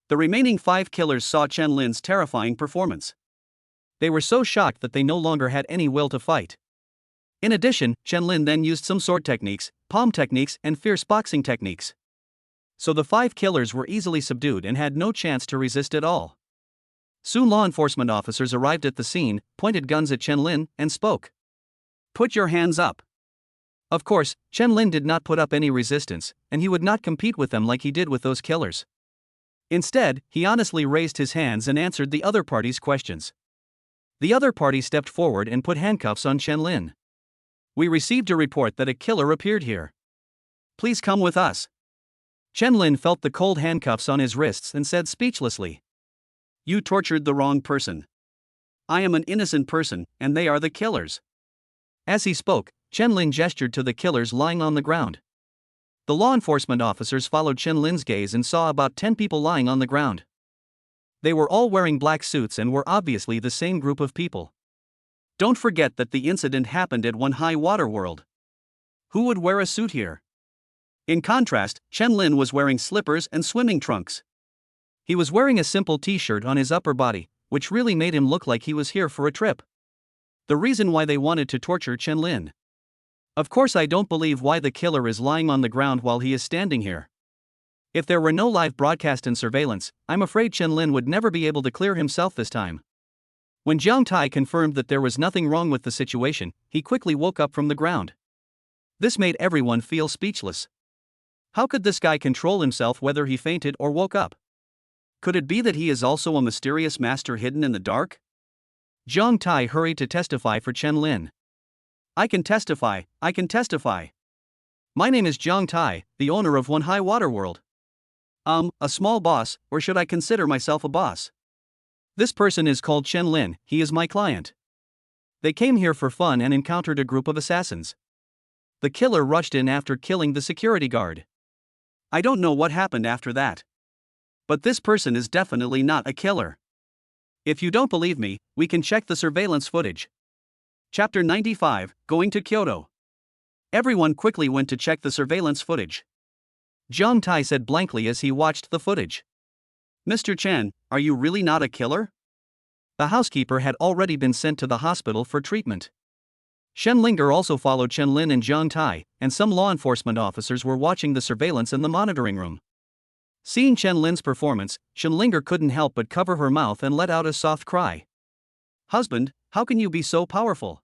The remaining 5 killers saw Chen Lin's terrifying performance. They were so shocked that they no longer had any will to fight. In addition, Chen Lin then used some sword techniques, palm techniques, and fierce boxing techniques. So the 5 killers were easily subdued and had no chance to resist at all. Soon law enforcement officers arrived at the scene, pointed guns at Chen Lin, and spoke. Put your hands up. Of course, Chen Lin did not put up any resistance, and he would not compete with them like he did with those killers. Instead, he honestly raised his hands and answered the other party's questions. The other party stepped forward and put handcuffs on Chen Lin. We received a report that a killer appeared here. Please come with us. Chen Lin felt the cold handcuffs on his wrists and said speechlessly. You tortured the wrong person. I am an innocent person, and they are the killers. As he spoke, Chen Lin gestured to the killers lying on the ground. The law enforcement officers followed Chen Lin's gaze and saw about 10 people lying on the ground. They were all wearing black suits and were obviously the same group of people. Don't forget that the incident happened at one high water world. Who would wear a suit here? In contrast, Chen Lin was wearing slippers and swimming trunks. He was wearing a simple t-shirt on his upper body, which really made him look like he was here for a trip. The reason why they wanted to torture Chen Lin. Of course, I don't believe why the killer is lying on the ground while he is standing here. If there were no live broadcast and surveillance, I'm afraid Chen Lin would never be able to clear himself this time. When Jiang Tai confirmed that there was nothing wrong with the situation, he quickly woke up from the ground. This made everyone feel speechless. How could this guy control himself whether he fainted or woke up? Could it be that he is also a mysterious master hidden in the dark? Jiang Tai hurried to testify for Chen Lin. I can testify. My name is Jiang Tai, the owner of One High Water World. A small boss, or should I consider myself a boss? This person is called Chen Lin, he is my client. They came here for fun and encountered a group of assassins. The killer rushed in after killing the security guard. I don't know what happened after that. But this person is definitely not a killer. If you don't believe me, we can check the surveillance footage. Chapter 95, Going to Kyoto. Everyone quickly went to check the surveillance footage. Jiang Tai said blankly as he watched the footage. Mr. Chen, are you really not a killer? The housekeeper had already been sent to the hospital for treatment. Shen Linger also followed Chen Lin and Jiang Tai, and some law enforcement officers were watching the surveillance in the monitoring room. Seeing Chen Lin's performance, Shen Linger couldn't help but cover her mouth and let out a soft cry. Husband, how can you be so powerful?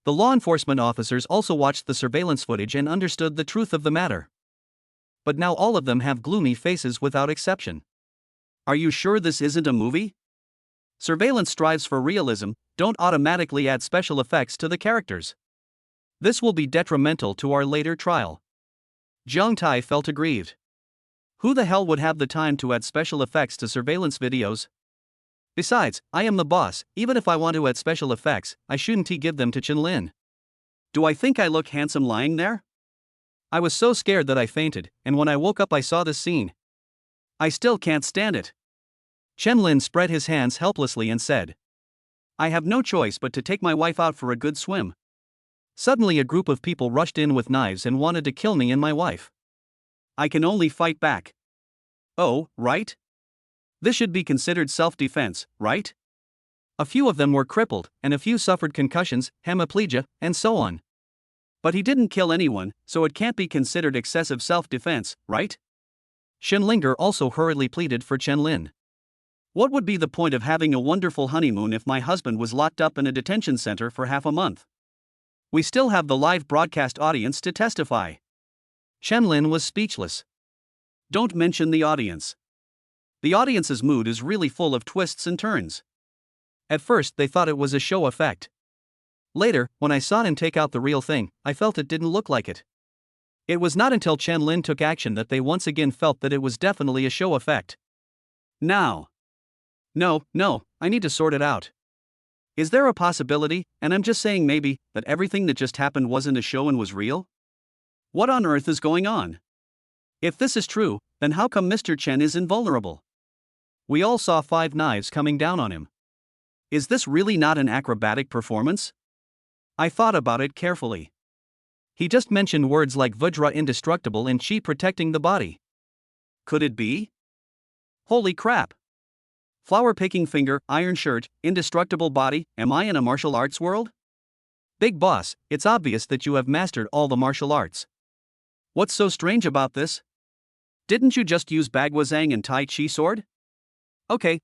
The law enforcement officers also watched the surveillance footage and understood the truth of the matter. But now all of them have gloomy faces without exception. Are you sure this isn't a movie? Surveillance strives for realism, don't automatically add special effects to the characters. This will be detrimental to our later trial. Jiang Tai felt aggrieved. Who the hell would have the time to add special effects to surveillance videos? Besides, I am the boss. Even if I want to add special effects, I shouldn't give them to Chen Lin. Do I think I look handsome lying there? I was so scared that I fainted, and when I woke up I saw this scene. I still can't stand it. Chen Lin spread his hands helplessly and said, I have no choice but to take my wife out for a good swim. Suddenly a group of people rushed in with knives and wanted to kill me and my wife. I can only fight back. Oh, right? This should be considered self-defense, right? A few of them were crippled, and a few suffered concussions, hemiplegia, and so on. But he didn't kill anyone, so it can't be considered excessive self-defense, right? Shen Linger also hurriedly pleaded for Chen Lin. What would be the point of having a wonderful honeymoon if my husband was locked up in a detention center for half a month? We still have the live broadcast audience to testify. Chen Lin was speechless. Don't mention the audience. The audience's mood is really full of twists and turns. At first they thought it was a show effect. Later, when I saw him take out the real thing, I felt it didn't look like it. It was not until Chen Lin took action that they once again felt that it was definitely a show effect. Now. No, I need to sort it out. Is there a possibility, and I'm just saying maybe, that everything that just happened wasn't a show and was real? What on earth is going on? If this is true, then how come Mr. Chen is invulnerable? We all saw 5 knives coming down on him. Is this really not an acrobatic performance? I thought about it carefully. He just mentioned words like Vajra indestructible and Chi protecting the body. Could it be? Holy crap! Flower picking finger, iron shirt, indestructible body, am I in a martial arts world? Big boss, it's obvious that you have mastered all the martial arts. What's so strange about this? Didn't you just use Bagwazang and Tai Chi sword? Okay,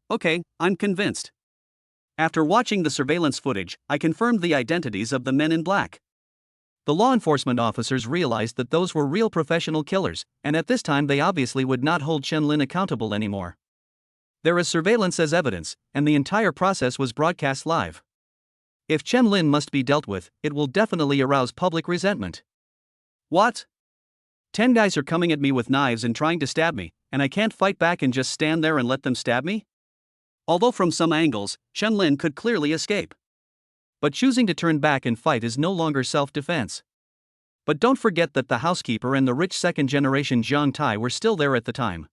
I'm convinced. After watching the surveillance footage, I confirmed the identities of the men in black. The law enforcement officers realized that those were real professional killers, and at this time they obviously would not hold Chen Lin accountable anymore. There is surveillance as evidence, and the entire process was broadcast live. If Chen Lin must be dealt with, it will definitely arouse public resentment. What? 10 guys are coming at me with knives and trying to stab me, and I can't fight back and just stand there and let them stab me? Although from some angles, Chen Lin could clearly escape. But choosing to turn back and fight is no longer self-defense. But don't forget that the housekeeper and the rich second-generation Jiang Tai were still there at the time.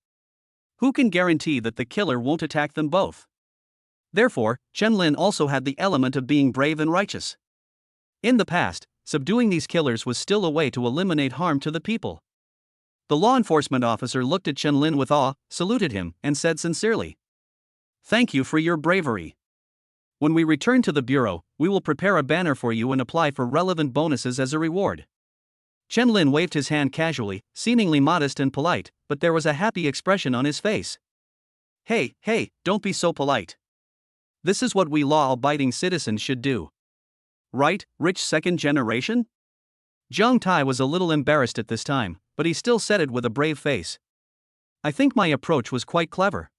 Who can guarantee that the killer won't attack them both? Therefore, Chen Lin also had the element of being brave and righteous. In the past, subduing these killers was still a way to eliminate harm to the people. The law enforcement officer looked at Chen Lin with awe, saluted him, and said sincerely, "Thank you for your bravery. When we return to the bureau, we will prepare a banner for you and apply for relevant bonuses as a reward." Chen Lin waved his hand casually, seemingly modest and polite, but there was a happy expression on his face. Hey, don't be so polite. This is what we law-abiding citizens should do. Right, rich second generation? Jiang Tai was a little embarrassed at this time, but he still said it with a brave face. I think my approach was quite clever.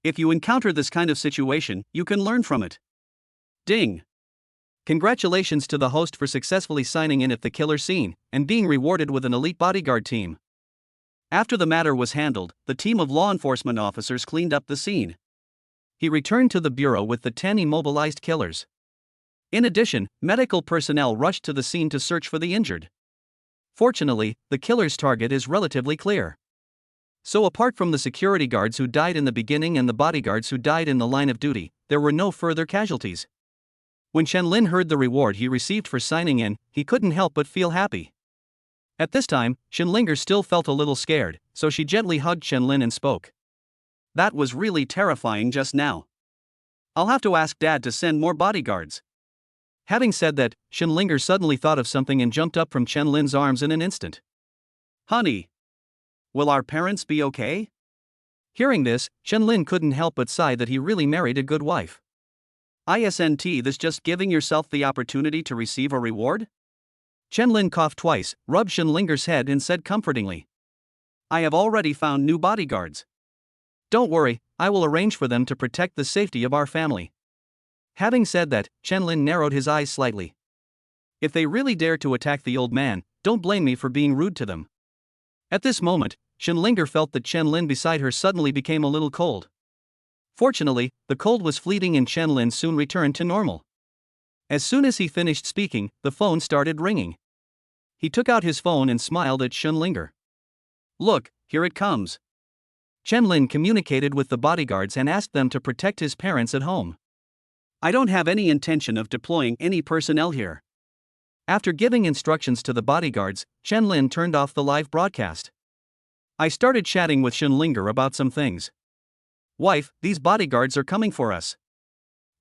If you encounter this kind of situation, you can learn from it. Ding! Congratulations to the host for successfully signing in at the killer scene, and being rewarded with an elite bodyguard team. After the matter was handled, the team of law enforcement officers cleaned up the scene. He returned to the bureau with the 10 immobilized killers. In addition, medical personnel rushed to the scene to search for the injured. Fortunately, the killer's target is relatively clear. So apart from the security guards who died in the beginning and the bodyguards who died in the line of duty, there were no further casualties. When Chen-Lin heard the reward he received for signing in, he couldn't help but feel happy. At this time, Chen-Linger still felt a little scared, so she gently hugged Chen-Lin and spoke. That was really terrifying just now. I'll have to ask Dad to send more bodyguards. Having said that, Chen-Linger suddenly thought of something and jumped up from Chen-Lin's arms in an instant. Honey, will our parents be okay? Hearing this, Chen-Lin couldn't help but sigh that he really married a good wife. Isn't this just giving yourself the opportunity to receive a reward? Chen-Lin coughed twice, rubbed Chen-Linger's head and said comfortingly. I have already found new bodyguards. Don't worry, I will arrange for them to protect the safety of our family. Having said that, Chen-Lin narrowed his eyes slightly. If they really dare to attack the old man, don't blame me for being rude to them. At this moment, Chen-Linger felt that Chen-Lin beside her suddenly became a little cold. Fortunately, the cold was fleeting and Chen-Lin soon returned to normal. As soon as he finished speaking, the phone started ringing. He took out his phone and smiled at Chen-Linger. Look, here it comes. Chen-Lin communicated with the bodyguards and asked them to protect his parents at home. I don't have any intention of deploying any personnel here. After giving instructions to the bodyguards, Chen-Lin turned off the live broadcast. I started chatting with Chen-Linger about some things. Wife, these bodyguards are coming for us.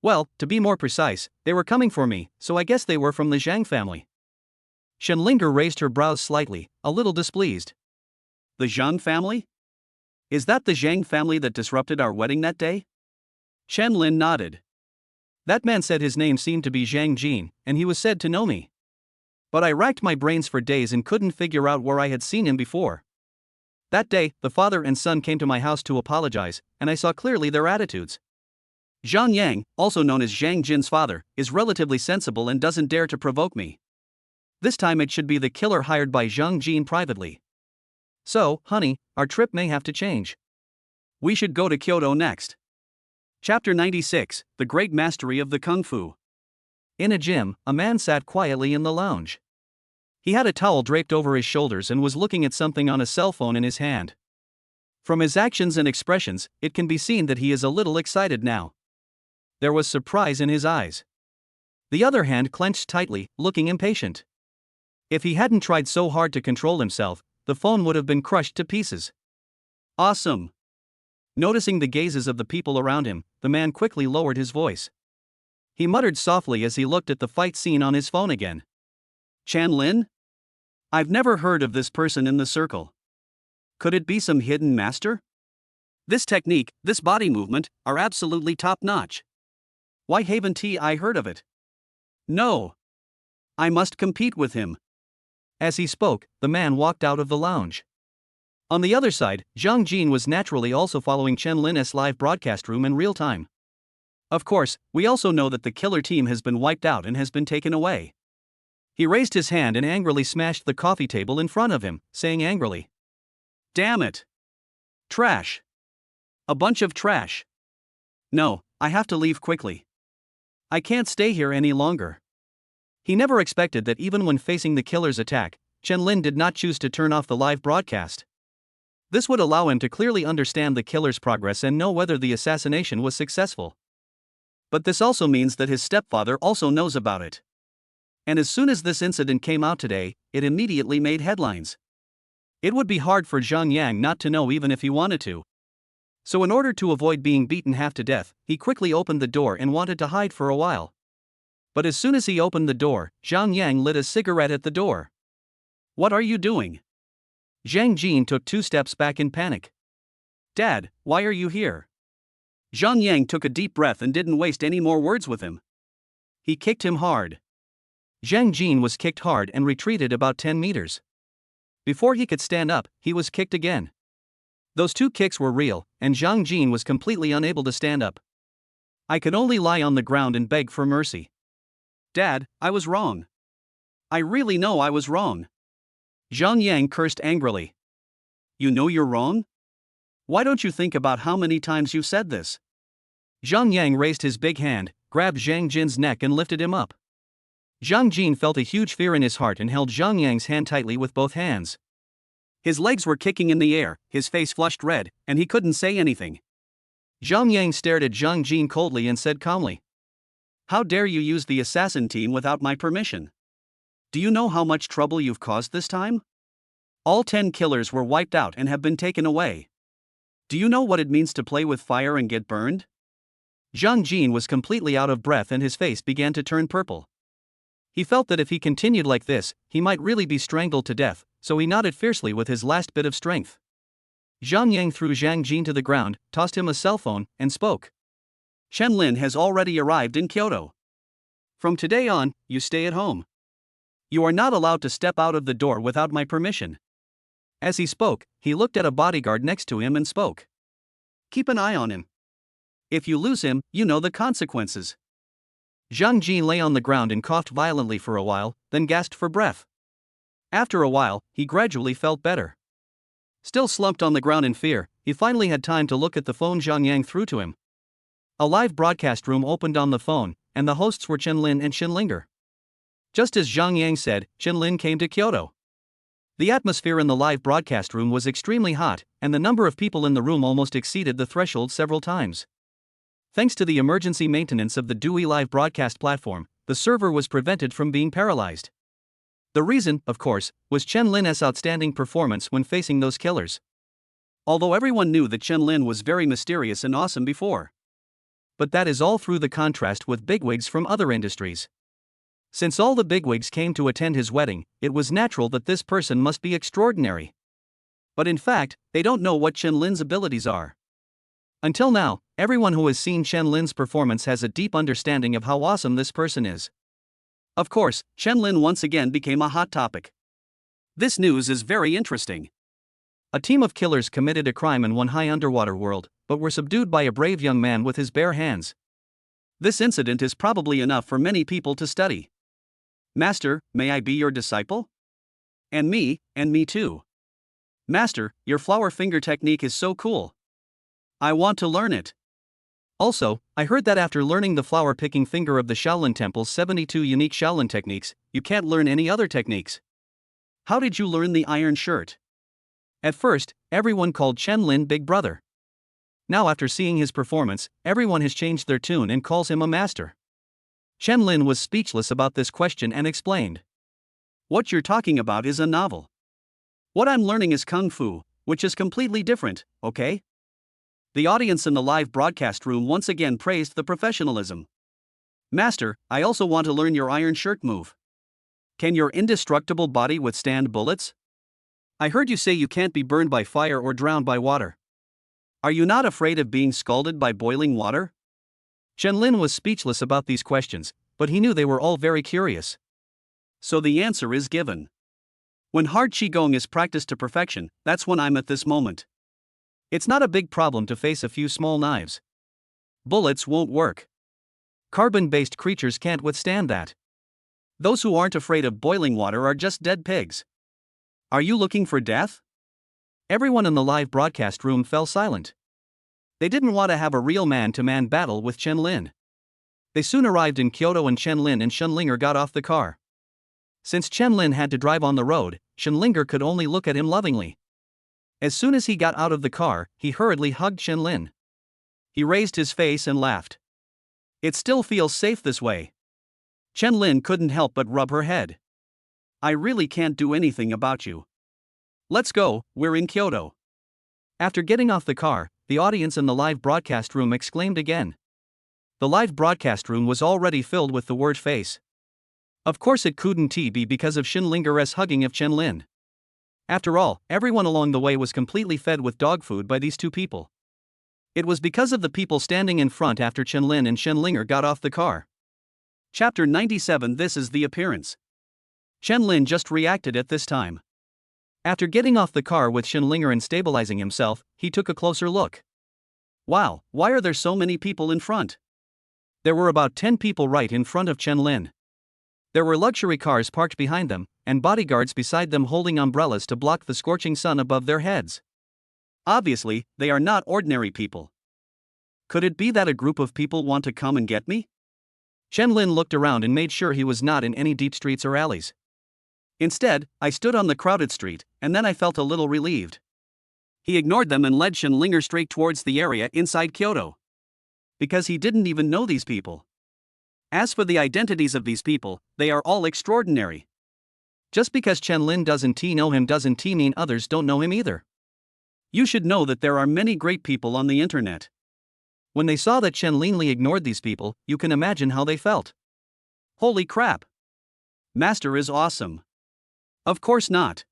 Well, to be more precise, they were coming for me, so I guess they were from the Zhang family. Chen-Linger raised her brows slightly, a little displeased. The Zhang family? Is that the Zhang family that disrupted our wedding that day? Chen-Lin nodded. That man said his name seemed to be Zhang Jin, and he was said to know me. But I racked my brains for days and couldn't figure out where I had seen him before. That day, the father and son came to my house to apologize, and I saw clearly their attitudes. Zhang Yang, also known as Zhang Jin's father, is relatively sensible and doesn't dare to provoke me. This time it should be the killer hired by Zhang Jin privately. So, honey, our trip may have to change. We should go to Kyoto next. Chapter 96, The Great Mastery of the Kung Fu. In a gym, a man sat quietly in the lounge. He had a towel draped over his shoulders and was looking at something on a cell phone in his hand. From his actions and expressions, it can be seen that he is a little excited now. There was surprise in his eyes. The other hand clenched tightly, looking impatient. If he hadn't tried so hard to control himself, the phone would have been crushed to pieces. Awesome! Noticing the gazes of the people around him, the man quickly lowered his voice. He muttered softly as he looked at the fight scene on his phone again. Chen-Lin? I've never heard of this person in the circle. Could it be some hidden master? This technique, this body movement, are absolutely top-notch. Why haven't I heard of it? No. I must compete with him. As he spoke, the man walked out of the lounge. On the other side, Zhang Jin was naturally also following Chen-Lin's live broadcast room in real time. Of course, we also know that the killer team has been wiped out and has been taken away. He raised his hand and angrily smashed the coffee table in front of him, saying angrily, Damn it! Trash! A bunch of trash! No, I have to leave quickly. I can't stay here any longer. He never expected that even when facing the killer's attack, Chen-Lin did not choose to turn off the live broadcast. This would allow him to clearly understand the killer's progress and know whether the assassination was successful. But this also means that his stepfather also knows about it. And as soon as this incident came out today, it immediately made headlines. It would be hard for Zhang Yang not to know even if he wanted to. So in order to avoid being beaten half to death, he quickly opened the door and wanted to hide for a while. But as soon as he opened the door, Zhang Yang lit a cigarette at the door. What are you doing? Zhang Jin took 2 steps back in panic. Dad, why are you here? Zhang Yang took a deep breath and didn't waste any more words with him. He kicked him hard. Zhang Jin was kicked hard and retreated about 10 meters. Before he could stand up, he was kicked again. Those 2 kicks were real, and Zhang Jin was completely unable to stand up. I could only lie on the ground and beg for mercy. Dad, I was wrong. I really know I was wrong. Zhang Yang cursed angrily. You know you're wrong? Why don't you think about how many times you've said this? Zhang Yang raised his big hand, grabbed Zhang Jin's neck and lifted him up. Zhang Jin felt a huge fear in his heart and held Zhang Yang's hand tightly with both hands. His legs were kicking in the air, his face flushed red, and he couldn't say anything. Zhang Yang stared at Zhang Jin coldly and said calmly, "How dare you use the assassin team without my permission? Do you know how much trouble you've caused this time? All 10 killers were wiped out and have been taken away. Do you know what it means to play with fire and get burned?" Zhang Jin was completely out of breath and his face began to turn purple. He felt that if he continued like this, he might really be strangled to death, so he nodded fiercely with his last bit of strength. Zhang Yang threw Zhang Jin to the ground, tossed him a cell phone, and spoke. "Chen Lin has already arrived in Kyoto. From today on, you stay at home. You are not allowed to step out of the door without my permission." As he spoke, he looked at a bodyguard next to him and spoke. "Keep an eye on him. If you lose him, you know the consequences." Zhang Jin lay on the ground and coughed violently for a while, then gasped for breath. After a while, he gradually felt better. Still slumped on the ground in fear, he finally had time to look at the phone Zhang Yang threw to him. A live broadcast room opened on the phone, and the hosts were Chen Lin and Chen Linger. Just as Zhang Yang said, Chen Lin came to Kyoto. The atmosphere in the live broadcast room was extremely hot, and the number of people in the room almost exceeded the threshold several times. Thanks to the emergency maintenance of the DUI live broadcast platform, the server was prevented from being paralyzed. The reason, of course, was Chen Lin's outstanding performance when facing those killers. Although everyone knew that Chen Lin was very mysterious and awesome before. But that is all through the contrast with bigwigs from other industries. Since all the bigwigs came to attend his wedding, it was natural that this person must be extraordinary. But in fact, they don't know what Chen Lin's abilities are. Until now, everyone who has seen Chen Lin's performance has a deep understanding of how awesome this person is. Of course, Chen Lin once again became a hot topic. This news is very interesting. A team of killers committed a crime in one high underwater world, but were subdued by a brave young man with his bare hands. This incident is probably enough for many people to study. "Master, may I be your disciple?" And me too. "Master, your flower finger technique is so cool. I want to learn it." Also, I heard that after learning the flower picking finger of the Shaolin Temple's 72 unique Shaolin techniques, you can't learn any other techniques. How did you learn the iron shirt? At first, everyone called Chen Lin Big Brother. Now after seeing his performance, everyone has changed their tune and calls him a master. Chen Lin was speechless about this question and explained. "What you're talking about is a novel. What I'm learning is Kung Fu, which is completely different, okay?" The audience in the live broadcast room once again praised the professionalism. "Master, I also want to learn your iron shirt move. Can your indestructible body withstand bullets? I heard you say you can't be burned by fire or drowned by water. Are you not afraid of being scalded by boiling water?" Chen Lin was speechless about these questions, but he knew they were all very curious. So the answer is given. When hard Qigong is practiced to perfection, that's when I'm at this moment. It's not a big problem to face a few small knives. Bullets won't work. Carbon-based creatures can't withstand that. Those who aren't afraid of boiling water are just dead pigs. Are you looking for death? Everyone in the live broadcast room fell silent. They didn't want to have a real man-to-man battle with Chen Lin. They soon arrived in Kyoto and Chen Lin and Chen Linger got off the car. Since Chen Lin had to drive on the road, Chen Linger could only look at him lovingly. As soon as he got out of the car, he hurriedly hugged Chen Lin. He raised his face and laughed. "It still feels safe this way." Chen Lin couldn't help but rub her head. "I really can't do anything about you. Let's go, we're in Kyoto." After getting off the car, the audience in the live broadcast room exclaimed again. The live broadcast room was already filled with the word face. Of course it couldn't be because of Chen Linger's hugging of Chen Lin. After all, everyone along the way was completely fed with dog food by these two people. It was because of the people standing in front after Chen Lin and Chen Linger got off the car. Chapter 97. This is the appearance. Chen Lin just reacted at this time. After getting off the car with Chen Linger and stabilizing himself, he took a closer look. Wow, why are there so many people in front? There were about 10 people right in front of Chen Lin. There were luxury cars parked behind them, and bodyguards beside them holding umbrellas to block the scorching sun above their heads. Obviously, they are not ordinary people. Could it be that a group of people want to come and get me? Chen Lin looked around and made sure he was not in any deep streets or alleys. Instead, I stood on the crowded street, and then I felt a little relieved. He ignored them and led Shenlinger straight towards the area inside Kyoto. Because he didn't even know these people. As for the identities of these people, they are all extraordinary. Just because Chen-Lin doesn't know him doesn't mean others don't know him either. You should know that there are many great people on the internet. When they saw that Chen-Lin ignored these people, you can imagine how they felt. Holy crap! Master is awesome. Of course not.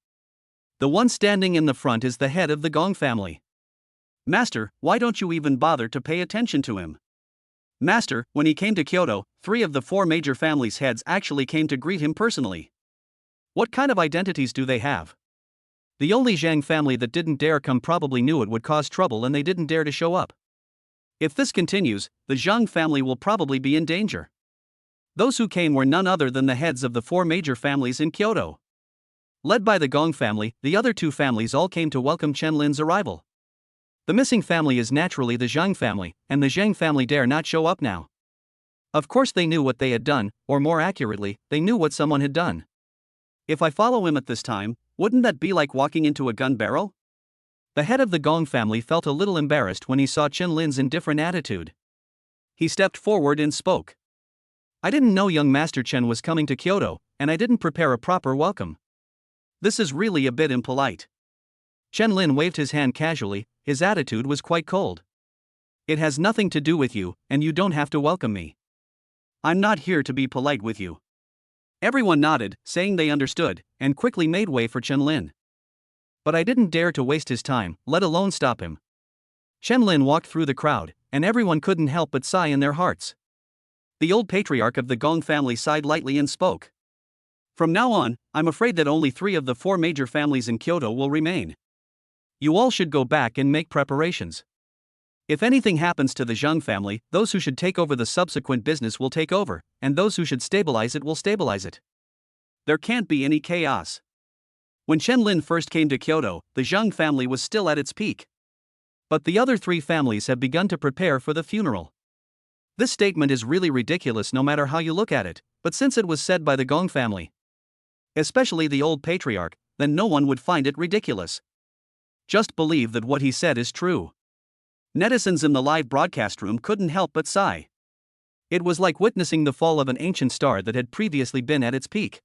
The one standing in the front is the head of the Gong family. Master, why don't you even bother to pay attention to him? Master, when he came to Kyoto, 3 of the 4 major families' heads actually came to greet him personally. What kind of identities do they have? The only Zhang family that didn't dare come probably knew it would cause trouble and they didn't dare to show up. If this continues, the Zhang family will probably be in danger. Those who came were none other than the heads of the 4 major families in Kyoto. Led by the Gong family, the other 2 families all came to welcome Chen-Lin's arrival. The missing family is naturally the Zhang family, and the Zhang family dare not show up now. Of course they knew what they had done, or more accurately, they knew what someone had done. If I follow him at this time, wouldn't that be like walking into a gun barrel? The head of the Gong family felt a little embarrassed when he saw Chen-Lin's indifferent attitude. He stepped forward and spoke. I didn't know young Master Chen was coming to Kyoto, and I didn't prepare a proper welcome. This is really a bit impolite. Chen-Lin waved his hand casually, his attitude was quite cold. It has nothing to do with you, and you don't have to welcome me. I'm not here to be polite with you. Everyone nodded, saying they understood, and quickly made way for Chen-Lin. But I didn't dare to waste his time, let alone stop him. Chen-Lin walked through the crowd, and everyone couldn't help but sigh in their hearts. The old patriarch of the Gong family sighed lightly and spoke. From now on, I'm afraid that only 3 of the 4 major families in Kyoto will remain. You all should go back and make preparations. If anything happens to the Zhang family, those who should take over the subsequent business will take over, and those who should stabilize it will stabilize it. There can't be any chaos. When Chen-Lin first came to Kyoto, the Zhang family was still at its peak. But the other 3 families have begun to prepare for the funeral. This statement is really ridiculous no matter how you look at it, but since it was said by the Gong family, especially the old patriarch, then no one would find it ridiculous. Just believe that what he said is true. Netizens in the live broadcast room couldn't help but sigh. It was like witnessing the fall of an ancient star that had previously been at its peak.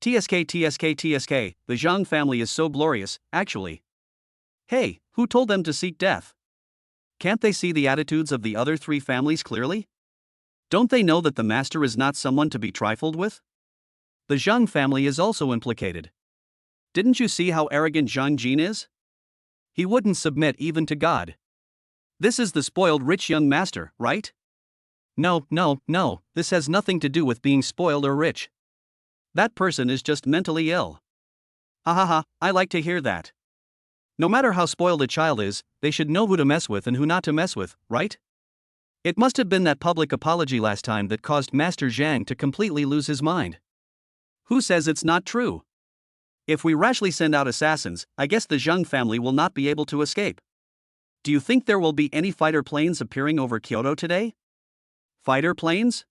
TSK, the Zhang family is so glorious, actually. Hey, who told them to seek death? Can't they see the attitudes of the other 3 families clearly? Don't they know that the master is not someone to be trifled with? The Zhang family is also implicated. Didn't you see how arrogant Zhang Jin is? He wouldn't submit even to God. This is the spoiled rich young master, right? No, this has nothing to do with being spoiled or rich. That person is just mentally ill. I like to hear that. No matter how spoiled a child is, they should know who to mess with and who not to mess with, right? It must have been that public apology last time that caused Master Zhang to completely lose his mind. Who says it's not true? If we rashly send out assassins, I guess the Zhang family will not be able to escape. Do you think there will be any fighter planes appearing over Kyoto today? Fighter planes?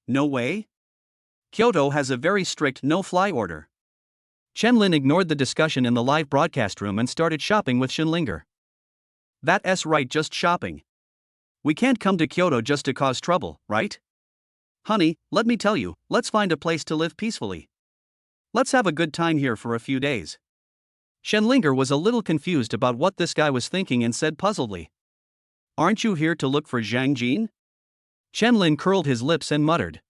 No way. Kyoto has a very strict no-fly order. Chen-Lin ignored the discussion in the live broadcast room and started shopping with Shenlinger. That's right, just shopping. We can't come to Kyoto just to cause trouble, right? Honey, let me tell you, let's find a place to live peacefully. Let's have a good time here for a few days. Shenlinger was a little confused about what this guy was thinking and said puzzledly. Aren't you here to look for Zhang Jin? Chen-Lin curled his lips and muttered.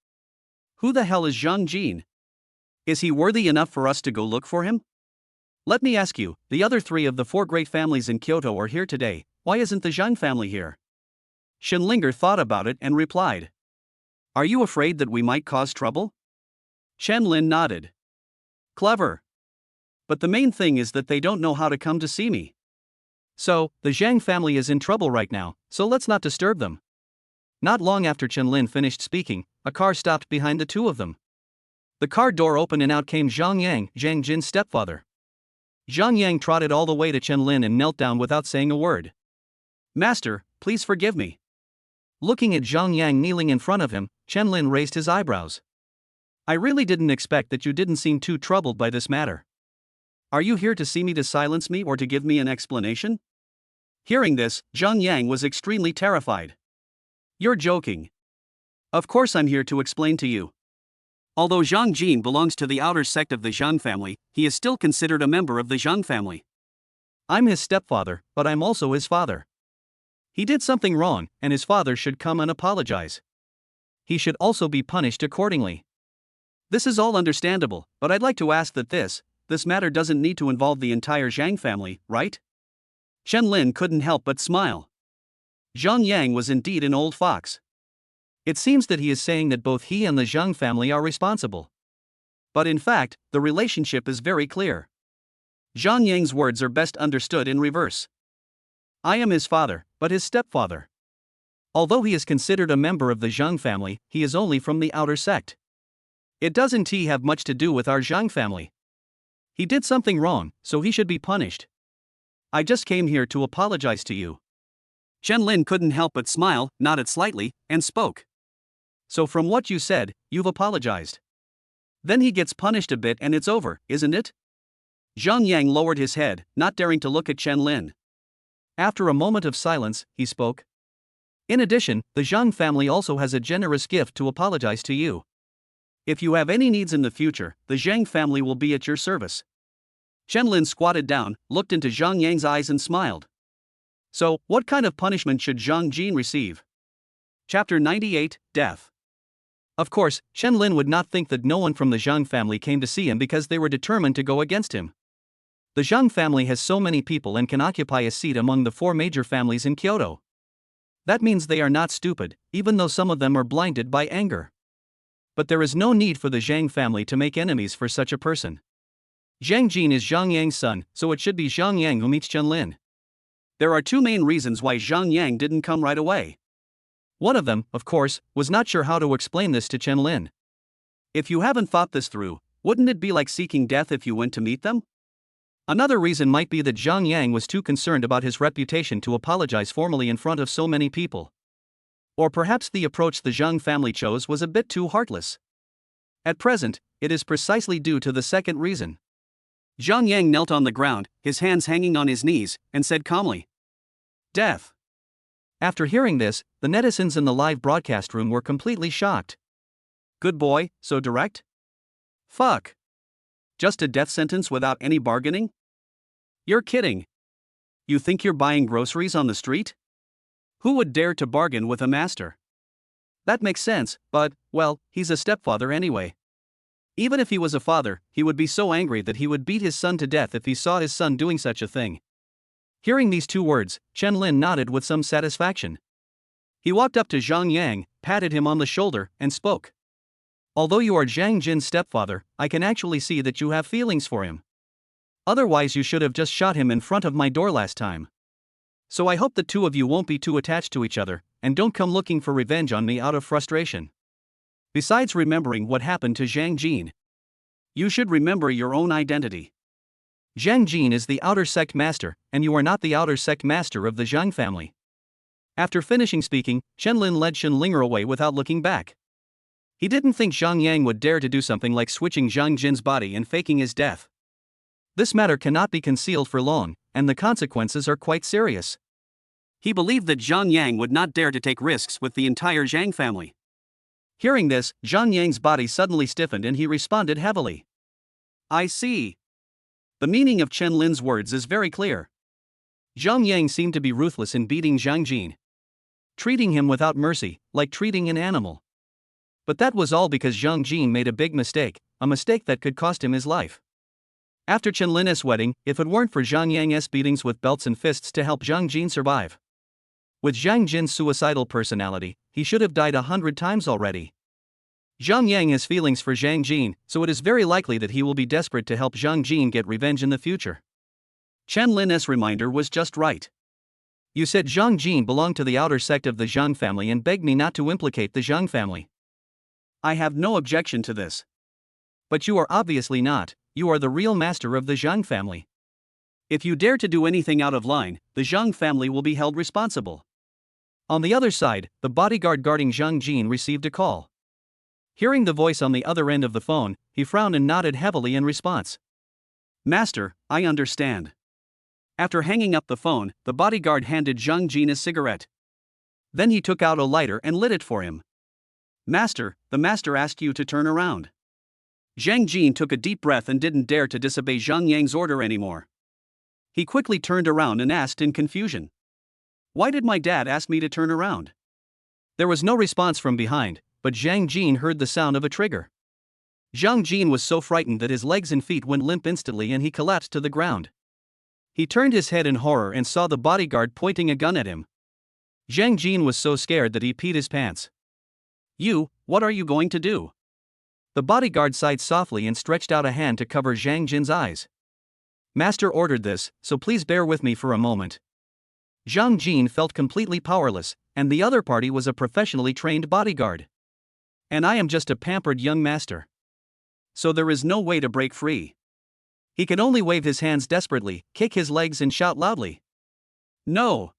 Who the hell is Zhang Jin? Is he worthy enough for us to go look for him? Let me ask you, the other 3 of the 4 great families in Kyoto are here today, why isn't the Zhang family here? Shenlinger thought about it and replied. Are you afraid that we might cause trouble? Chen-Lin nodded. Clever. But the main thing is that they don't know how to come to see me. So, the Zhang family is in trouble right now, so let's not disturb them. Not long after Chen-Lin finished speaking, a car stopped behind the 2 of them. The car door opened and out came Zhang Yang, Zhang Jin's stepfather. Zhang Yang trotted all the way to Chen-Lin and knelt down without saying a word. Master, please forgive me. Looking at Zhang Yang kneeling in front of him, Chen-Lin raised his eyebrows. I really didn't expect that you didn't seem too troubled by this matter. Are you here to see me to silence me or to give me an explanation? Hearing this, Zhang Yang was extremely terrified. You're joking. Of course I'm here to explain to you. Although Zhang Jin belongs to the outer sect of the Zhang family, he is still considered a member of the Zhang family. I'm his stepfather, but I'm also his father. He did something wrong, and his father should come and apologize. He should also be punished accordingly. This is all understandable, but I'd like to ask that this matter doesn't need to involve the entire Zhang family, right? Chen Lin couldn't help but smile. Zhang Yang was indeed an old fox. It seems that he is saying that both he and the Zhang family are responsible. But in fact, the relationship is very clear. Zhang Yang's words are best understood in reverse. I am his father, but his stepfather. Although he is considered a member of the Zhang family, he is only from the outer sect. It doesn't have much to do with our Zhang family. He did something wrong, so he should be punished. I just came here to apologize to you. Chen Lin couldn't help but smile, nodded slightly, and spoke. So from what you said, you've apologized. Then he gets punished a bit and it's over, isn't it? Zhang Yang lowered his head, not daring to look at Chen Lin. After a moment of silence, he spoke. In addition, the Zhang family also has a generous gift to apologize to you. If you have any needs in the future, the Zhang family will be at your service. Chen Lin squatted down, looked into Zhang Yang's eyes and smiled. So, what kind of punishment should Zhang Jin receive? Chapter 98, Death. Of course, Chen Lin would not think that no one from the Zhang family came to see him because they were determined to go against him. The Zhang family has so many people and can occupy a seat among the 4 major families in Kyoto. That means they are not stupid, even though some of them are blinded by anger. But there is no need for the Zhang family to make enemies for such a person. Zhang Jin is Zhang Yang's son, so it should be Zhang Yang who meets Chen Lin. There are 2 main reasons why Zhang Yang didn't come right away. One of them, of course, was not sure how to explain this to Chen Lin. If you haven't thought this through, wouldn't it be like seeking death if you went to meet them? Another reason might be that Zhang Yang was too concerned about his reputation to apologize formally in front of so many people. Or perhaps the approach the Zhang family chose was a bit too heartless. At present, it is precisely due to the second reason. Zhang Yang knelt on the ground, his hands hanging on his knees, and said calmly, Death. After hearing this, the netizens in the live broadcast room were completely shocked. Good boy, so direct? Fuck. Just a death sentence without any bargaining? You're kidding. You think you're buying groceries on the street? Who would dare to bargain with a master? That makes sense, but, well, he's a stepfather anyway. Even if he was a father, he would be so angry that he would beat his son to death if he saw his son doing such a thing. Hearing these 2 words, Chen Lin nodded with some satisfaction. He walked up to Zhang Yang, patted him on the shoulder, and spoke. Although you are Zhang Jin's stepfather, I can actually see that you have feelings for him. Otherwise you should have just shot him in front of my door last time. So I hope the 2 of you won't be too attached to each other, and don't come looking for revenge on me out of frustration. Besides remembering what happened to Zhang Jin, you should remember your own identity. Zhang Jin is the outer sect master, and you are not the outer sect master of the Zhang family. After finishing speaking, Chen Lin led Shen Linger away without looking back. He didn't think Zhang Yang would dare to do something like switching Zhang Jin's body and faking his death. This matter cannot be concealed for long, and the consequences are quite serious. He believed that Zhang Yang would not dare to take risks with the entire Zhang family. Hearing this, Zhang Yang's body suddenly stiffened and he responded heavily. I see. The meaning of Chen Lin's words is very clear. Zhang Yang seemed to be ruthless in beating Zhang Jin, treating him without mercy, like treating an animal. But that was all because Zhang Jin made a big mistake, a mistake that could cost him his life. After Chen Lin's wedding, if it weren't for Zhang Yang's beatings with belts and fists to help Zhang Jin survive. With Zhang Jin's suicidal personality, he should have died 100 times already. Zhang Yang has feelings for Zhang Jin, so it is very likely that he will be desperate to help Zhang Jin get revenge in the future. Chen Lin's reminder was just right. You said Zhang Jin belonged to the outer sect of the Zhang family and begged me not to implicate the Zhang family. I have no objection to this. But you are obviously not, you are the real master of the Zhang family. If you dare to do anything out of line, the Zhang family will be held responsible. On the other side, the bodyguard guarding Zhang Jin received a call. Hearing the voice on the other end of the phone, he frowned and nodded heavily in response. Master, I understand. After hanging up the phone, the bodyguard handed Zhang Jin a cigarette. Then he took out a lighter and lit it for him. Master, the master asked you to turn around. Zhang Jin took a deep breath and didn't dare to disobey Zhang Yang's order anymore. He quickly turned around and asked in confusion. Why did my dad ask me to turn around? There was no response from behind, but Zhang Jin heard the sound of a trigger. Zhang Jin was so frightened that his legs and feet went limp instantly and he collapsed to the ground. He turned his head in horror and saw the bodyguard pointing a gun at him. Zhang Jin was so scared that he peed his pants. You, what are you going to do? The bodyguard sighed softly and stretched out a hand to cover Zhang Jin's eyes. Master ordered this, so please bear with me for a moment. Zhang Jin felt completely powerless, and the other party was a professionally trained bodyguard. And I am just a pampered young master. So there is no way to break free. He could only wave his hands desperately, kick his legs and shout loudly. No!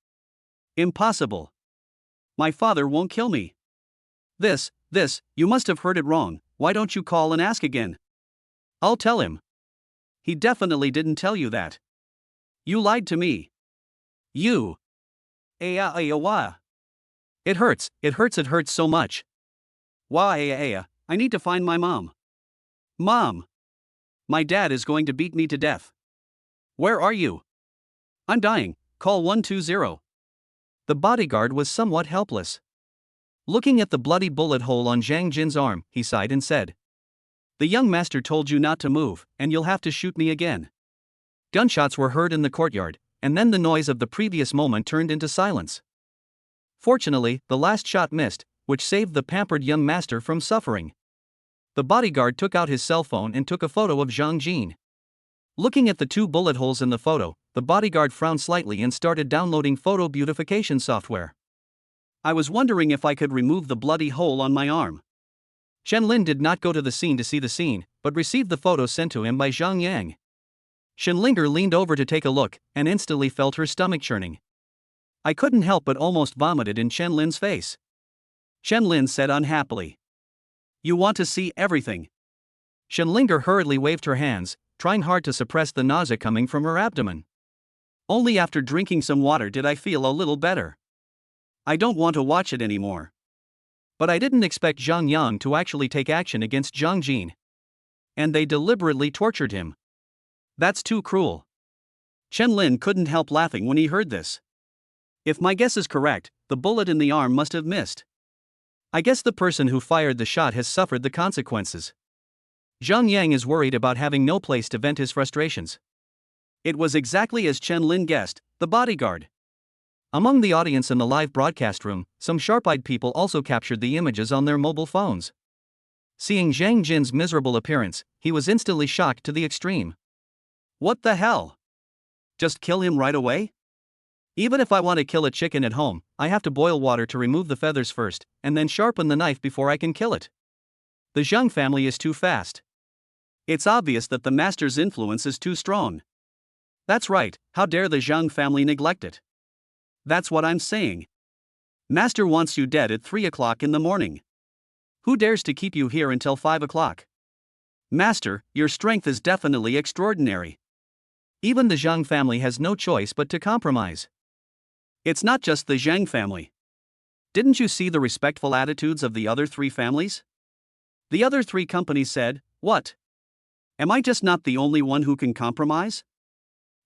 Impossible! My father won't kill me. This, you must have heard it wrong, why don't you call and ask again? I'll tell him. He definitely didn't tell you that. You lied to me. You. Why? It hurts so much. Why, I need to find my mom. Mom! My dad is going to beat me to death. Where are you? I'm dying, call 120. The bodyguard was somewhat helpless. Looking at the bloody bullet hole on Zhang Jin's arm, he sighed and said. The young master told you not to move, and you'll have to shoot me again. Gunshots were heard in the courtyard, and then the noise of the previous moment turned into silence. Fortunately, the last shot missed, which saved the pampered young master from suffering. The bodyguard took out his cell phone and took a photo of Zhang Jin. Looking at the 2 bullet holes in the photo, the bodyguard frowned slightly and started downloading photo beautification software. I was wondering if I could remove the bloody hole on my arm. Chen Lin did not go to the scene to see the scene, but received the photo sent to him by Zhang Yang. Shenlinger leaned over to take a look, and instantly felt her stomach churning. I couldn't help but almost vomited in Chen Lin's face. Chen Lin said unhappily. You want to see everything. Shenlinger hurriedly waved her hands, trying hard to suppress the nausea coming from her abdomen. Only after drinking some water did I feel a little better. I don't want to watch it anymore. But I didn't expect Zhang Yang to actually take action against Zhang Jin. And they deliberately tortured him. That's too cruel. Chen Lin couldn't help laughing when he heard this. If my guess is correct, the bullet in the arm must have missed. I guess the person who fired the shot has suffered the consequences. Zhang Yang is worried about having no place to vent his frustrations. It was exactly as Chen Lin guessed, the bodyguard. Among the audience in the live broadcast room, some sharp-eyed people also captured the images on their mobile phones. Seeing Zhang Jin's miserable appearance, he was instantly shocked to the extreme. What the hell? Just kill him right away? Even if I want to kill a chicken at home, I have to boil water to remove the feathers first, and then sharpen the knife before I can kill it. The Zhang family is too fast. It's obvious that the master's influence is too strong. That's right, how dare the Zhang family neglect it? That's what I'm saying. Master wants you dead at 3 o'clock in the morning. Who dares to keep you here until 5 o'clock? Master, your strength is definitely extraordinary. Even the Zhang family has no choice but to compromise. It's not just the Zhang family. Didn't you see the respectful attitudes of the other 3 families? The other 3 companies said, what? Am I just not the only one who can compromise?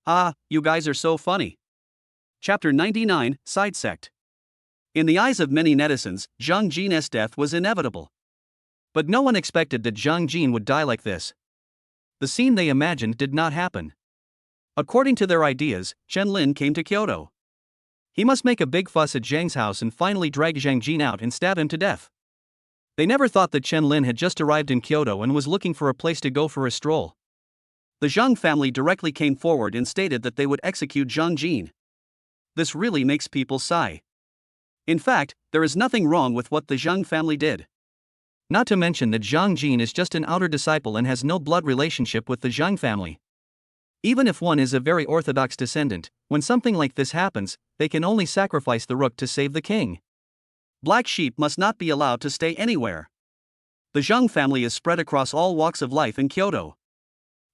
Ah, you guys are so funny. Chapter 99, Side Sect. In the eyes of many netizens, Zhang Jin's death was inevitable. But no one expected that Zhang Jin would die like this. The scene they imagined did not happen. According to their ideas, Chen Lin came to Kyoto. He must make a big fuss at Zhang's house and finally drag Zhang Jin out and stab him to death. They never thought that Chen Lin had just arrived in Kyoto and was looking for a place to go for a stroll. The Zhang family directly came forward and stated that they would execute Zhang Jin. This really makes people sigh. In fact, there is nothing wrong with what the Zhang family did. Not to mention that Zhang Jin is just an outer disciple and has no blood relationship with the Zhang family. Even if one is a very orthodox descendant, when something like this happens, they can only sacrifice the rook to save the king. Black sheep must not be allowed to stay anywhere. The Zhang family is spread across all walks of life in Kyoto.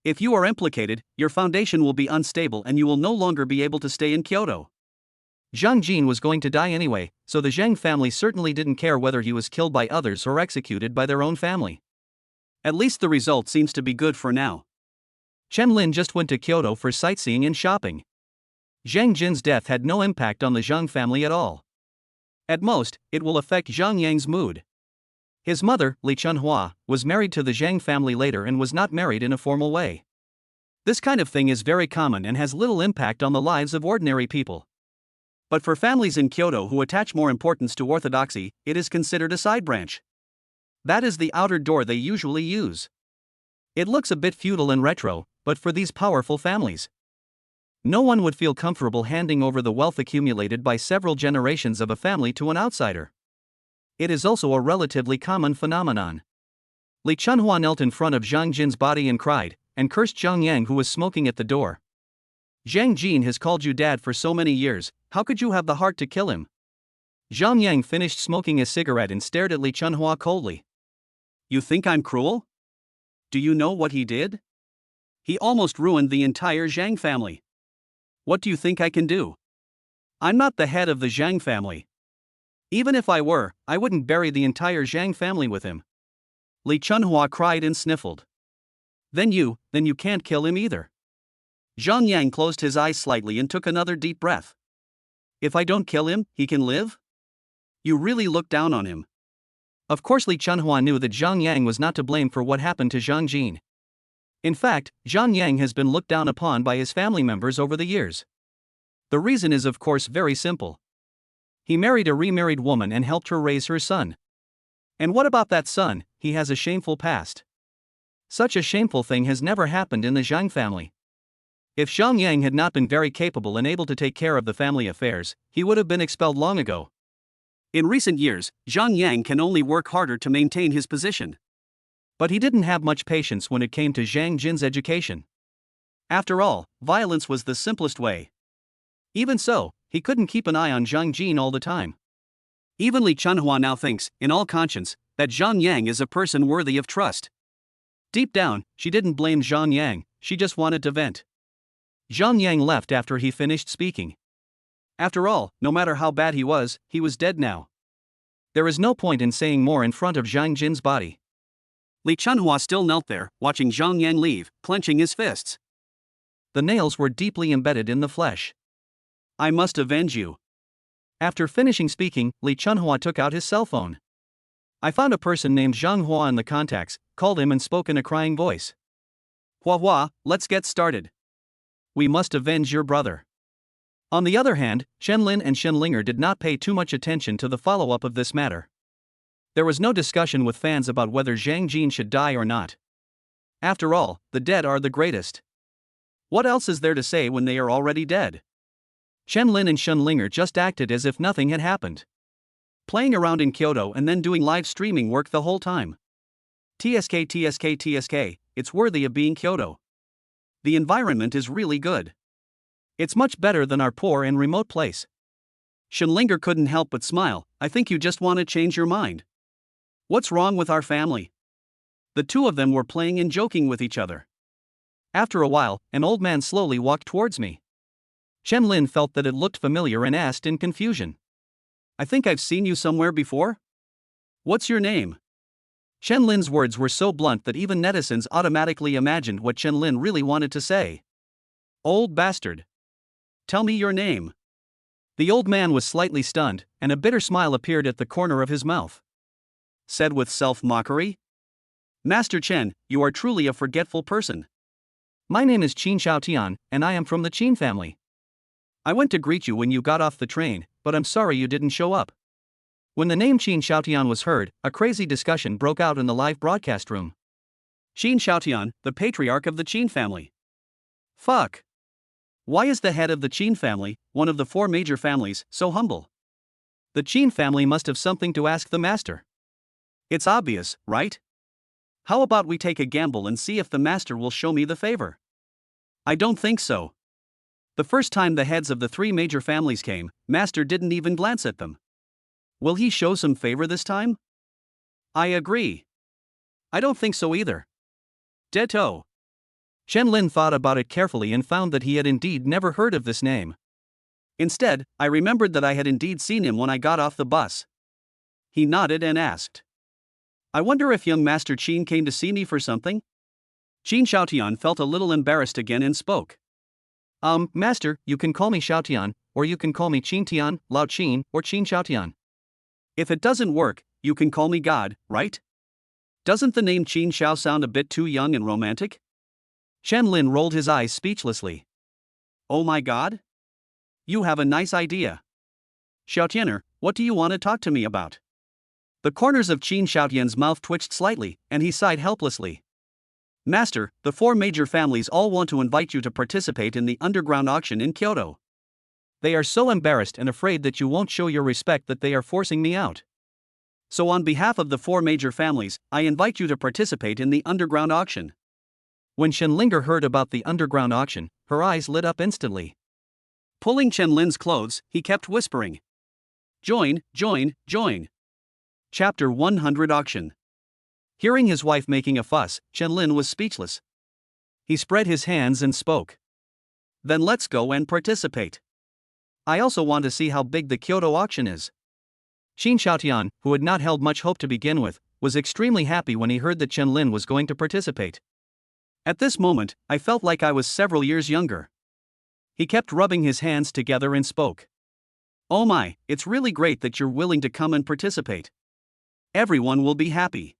If you are implicated, your foundation will be unstable and you will no longer be able to stay in Kyoto. Zhang Jin was going to die anyway, so the Zhang family certainly didn't care whether he was killed by others or executed by their own family. At least the result seems to be good for now. Chen Lin just went to Kyoto for sightseeing and shopping. Zhang Jin's death had no impact on the Zhang family at all. At most, it will affect Zhang Yang's mood. His mother, Li Chunhua, was married to the Zhang family later and was not married in a formal way. This kind of thing is very common and has little impact on the lives of ordinary people. But for families in Kyoto who attach more importance to orthodoxy, it is considered a side branch. That is the outer door they usually use. It looks a bit feudal and retro, but for these powerful families, no one would feel comfortable handing over the wealth accumulated by several generations of a family to an outsider. It is also a relatively common phenomenon. Li Chunhua knelt in front of Zhang Jin's body and cried, and cursed Zhang Yang who was smoking at the door. Zhang Jin has called you dad for so many years, how could you have the heart to kill him? Zhang Yang finished smoking a cigarette and stared at Li Chunhua coldly. You think I'm cruel? Do you know what he did? He almost ruined the entire Zhang family. What do you think I can do? I'm not the head of the Zhang family. Even if I were, I wouldn't bury the entire Zhang family with him. Li Chunhua cried and sniffled. Then you can't kill him either. Zhang Yang closed his eyes slightly and took another deep breath. If I don't kill him, he can live? You really look down on him. Of course Li Chunhua knew that Zhang Yang was not to blame for what happened to Zhang Jin. In fact, Zhang Yang has been looked down upon by his family members over the years. The reason is of course very simple. He married a remarried woman and helped her raise her son. And what about that son? He has a shameful past. Such a shameful thing has never happened in the Zhang family. If Zhang Yang had not been very capable and able to take care of the family affairs, he would have been expelled long ago. In recent years, Zhang Yang can only work harder to maintain his position. But he didn't have much patience when it came to Zhang Jin's education. After all, violence was the simplest way. Even so, he couldn't keep an eye on Zhang Jin all the time. Even Li Chunhua now thinks, in all conscience, that Zhang Yang is a person worthy of trust. Deep down, she didn't blame Zhang Yang, she just wanted to vent. Zhang Yang left after he finished speaking. After all, no matter how bad he was dead now. There is no point in saying more in front of Zhang Jin's body. Li Chunhua still knelt there, watching Zhang Yang leave, clenching his fists. The nails were deeply embedded in the flesh. I must avenge you. After finishing speaking, Li Chunhua took out his cell phone. I found a person named Zhang Hua in the contacts, called him and spoke in a crying voice. Hua Hua, let's get started. We must avenge your brother. On the other hand, Chen Lin and Shen Linger did not pay too much attention to the follow-up of this matter. There was no discussion with fans about whether Zhang Jin should die or not. After all, the dead are the greatest. What else is there to say when they are already dead? Chen Lin and Shen Linger just acted as if nothing had happened. Playing around in Kyoto and then doing live streaming work the whole time. TSK, it's worthy of being Kyoto. The environment is really good. It's much better than our poor and remote place. Shen Linger couldn't help but smile. I think you just want to change your mind. What's wrong with our family? The two of them were playing and joking with each other. After a while, an old man slowly walked towards me. Chen Lin felt that it looked familiar and asked in confusion. I think I've seen you somewhere before? What's your name? Chen Lin's words were so blunt that even netizens automatically imagined what Chen Lin really wanted to say. Old bastard. Tell me your name. The old man was slightly stunned, and a bitter smile appeared at the corner of his mouth. Said with self-mockery? Master Chen, you are truly a forgetful person. My name is Qin Xiaotian, and I am from the Qin family. I went to greet you when you got off the train, but I'm sorry you didn't show up. When the name Qin Xiaotian was heard, a crazy discussion broke out in the live broadcast room. Qin Xiaotian, the patriarch of the Qin family. Fuck. Why is the head of the Qin family, one of the 4 major families, so humble? The Qin family must have something to ask the master. It's obvious, right? How about we take a gamble and see if the master will show me the favor? I don't think so. The first time the heads of the 3 major families came, master didn't even glance at them. Will he show some favor this time? I agree. I don't think so either. Ditto. Chen Lin thought about it carefully and found that he had indeed never heard of this name. Instead, I remembered that I had indeed seen him when I got off the bus. He nodded and asked, I wonder if young Master Qin came to see me for something? Qin Xiaotian felt a little embarrassed again and spoke. Master, you can call me Xiaotian, or you can call me Qin Tian, Lao Qin, or Qin Xiaotian. If it doesn't work, you can call me God, right? Doesn't the name Qin Xiao sound a bit too young and romantic? Chen Lin rolled his eyes speechlessly. Oh my God? You have a nice idea. Xiaotianer, what do you want to talk to me about? The corners of Qin Xiaotian's mouth twitched slightly, and he sighed helplessly. Master, the 4 major families all want to invite you to participate in the underground auction in Kyoto. They are so embarrassed and afraid that you won't show your respect that they are forcing me out. So on behalf of the 4 major families, I invite you to participate in the underground auction. When Shenlinger heard about the underground auction, her eyes lit up instantly. Pulling Chen Lin's clothes, he kept whispering. Join, join, join. Chapter 100 Auction. Hearing his wife making a fuss, Chen Lin was speechless. He spread his hands and spoke. Then let's go and participate. I also want to see how big the Kyoto auction is. Qin Xiaotian, who had not held much hope to begin with, was extremely happy when he heard that Chen Lin was going to participate. At this moment, I felt like I was several years younger. He kept rubbing his hands together and spoke. Oh my, it's really great that you're willing to come and participate. Everyone will be happy.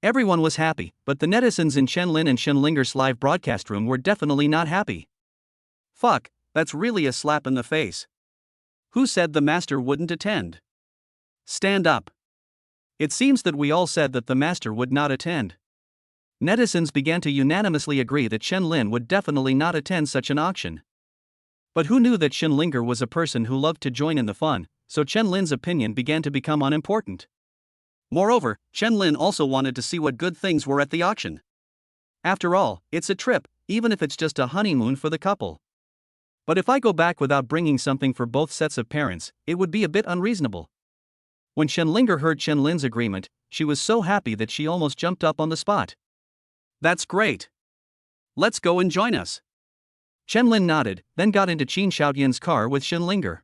Everyone was happy, but the netizens in Chen Lin and Shenlinger's live broadcast room were definitely not happy. Fuck, that's really a slap in the face. Who said the master wouldn't attend? Stand up. It seems that we all said that the master would not attend. Netizens began to unanimously agree that Chen Lin would definitely not attend such an auction. But who knew that Shenlinger was a person who loved to join in the fun, so Chen Lin's opinion began to become unimportant. Moreover, Chen Lin also wanted to see what good things were at the auction. After all, it's a trip, even if it's just a honeymoon for the couple. But if I go back without bringing something for both sets of parents, it would be a bit unreasonable. When Shenlinger heard Chen Lin's agreement, she was so happy that she almost jumped up on the spot. That's great. Let's go and join us. Chen Lin nodded, then got into Qin Xiaotian's car with Shenlinger.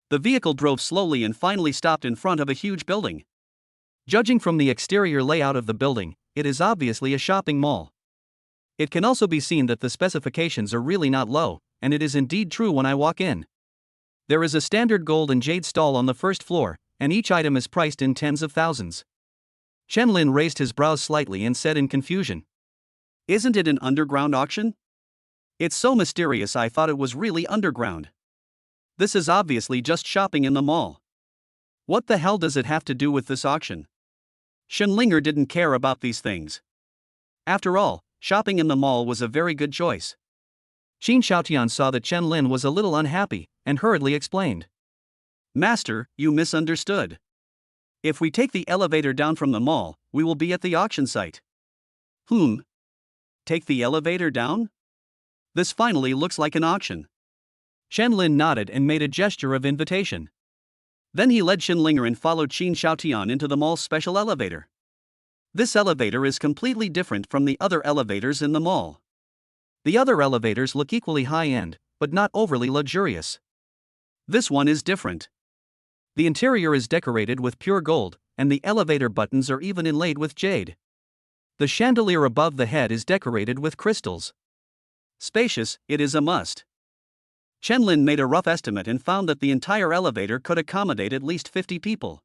The vehicle drove slowly and finally stopped in front of a huge building. Judging from the exterior layout of the building, it is obviously a shopping mall. It can also be seen that the specifications are really not low, and it is indeed true when I walk in. There is a standard gold and jade stall on the first floor, and each item is priced in tens of thousands. Chen Lin raised his brows slightly and said in confusion. Isn't it an underground auction? It's so mysterious I thought it was really underground. This is obviously just shopping in the mall. What the hell does it have to do with this auction? Shenlinger didn't care about these things. After all, shopping in the mall was a very good choice. Qin Xiaotian saw that Chen Lin was a little unhappy, and hurriedly explained. Master, you misunderstood. If we take the elevator down from the mall, we will be at the auction site. Take the elevator down? This finally looks like an auction. Chen Lin nodded and made a gesture of invitation. Then he led Shenlinger and followed Qin Xiaotian into the mall's special elevator. This elevator is completely different from the other elevators in the mall. The other elevators look equally high-end, but not overly luxurious. This one is different. The interior is decorated with pure gold, and the elevator buttons are even inlaid with jade. The chandelier above the head is decorated with crystals. Spacious, it is a must. Chen Lin made a rough estimate and found that the entire elevator could accommodate at least 50 people.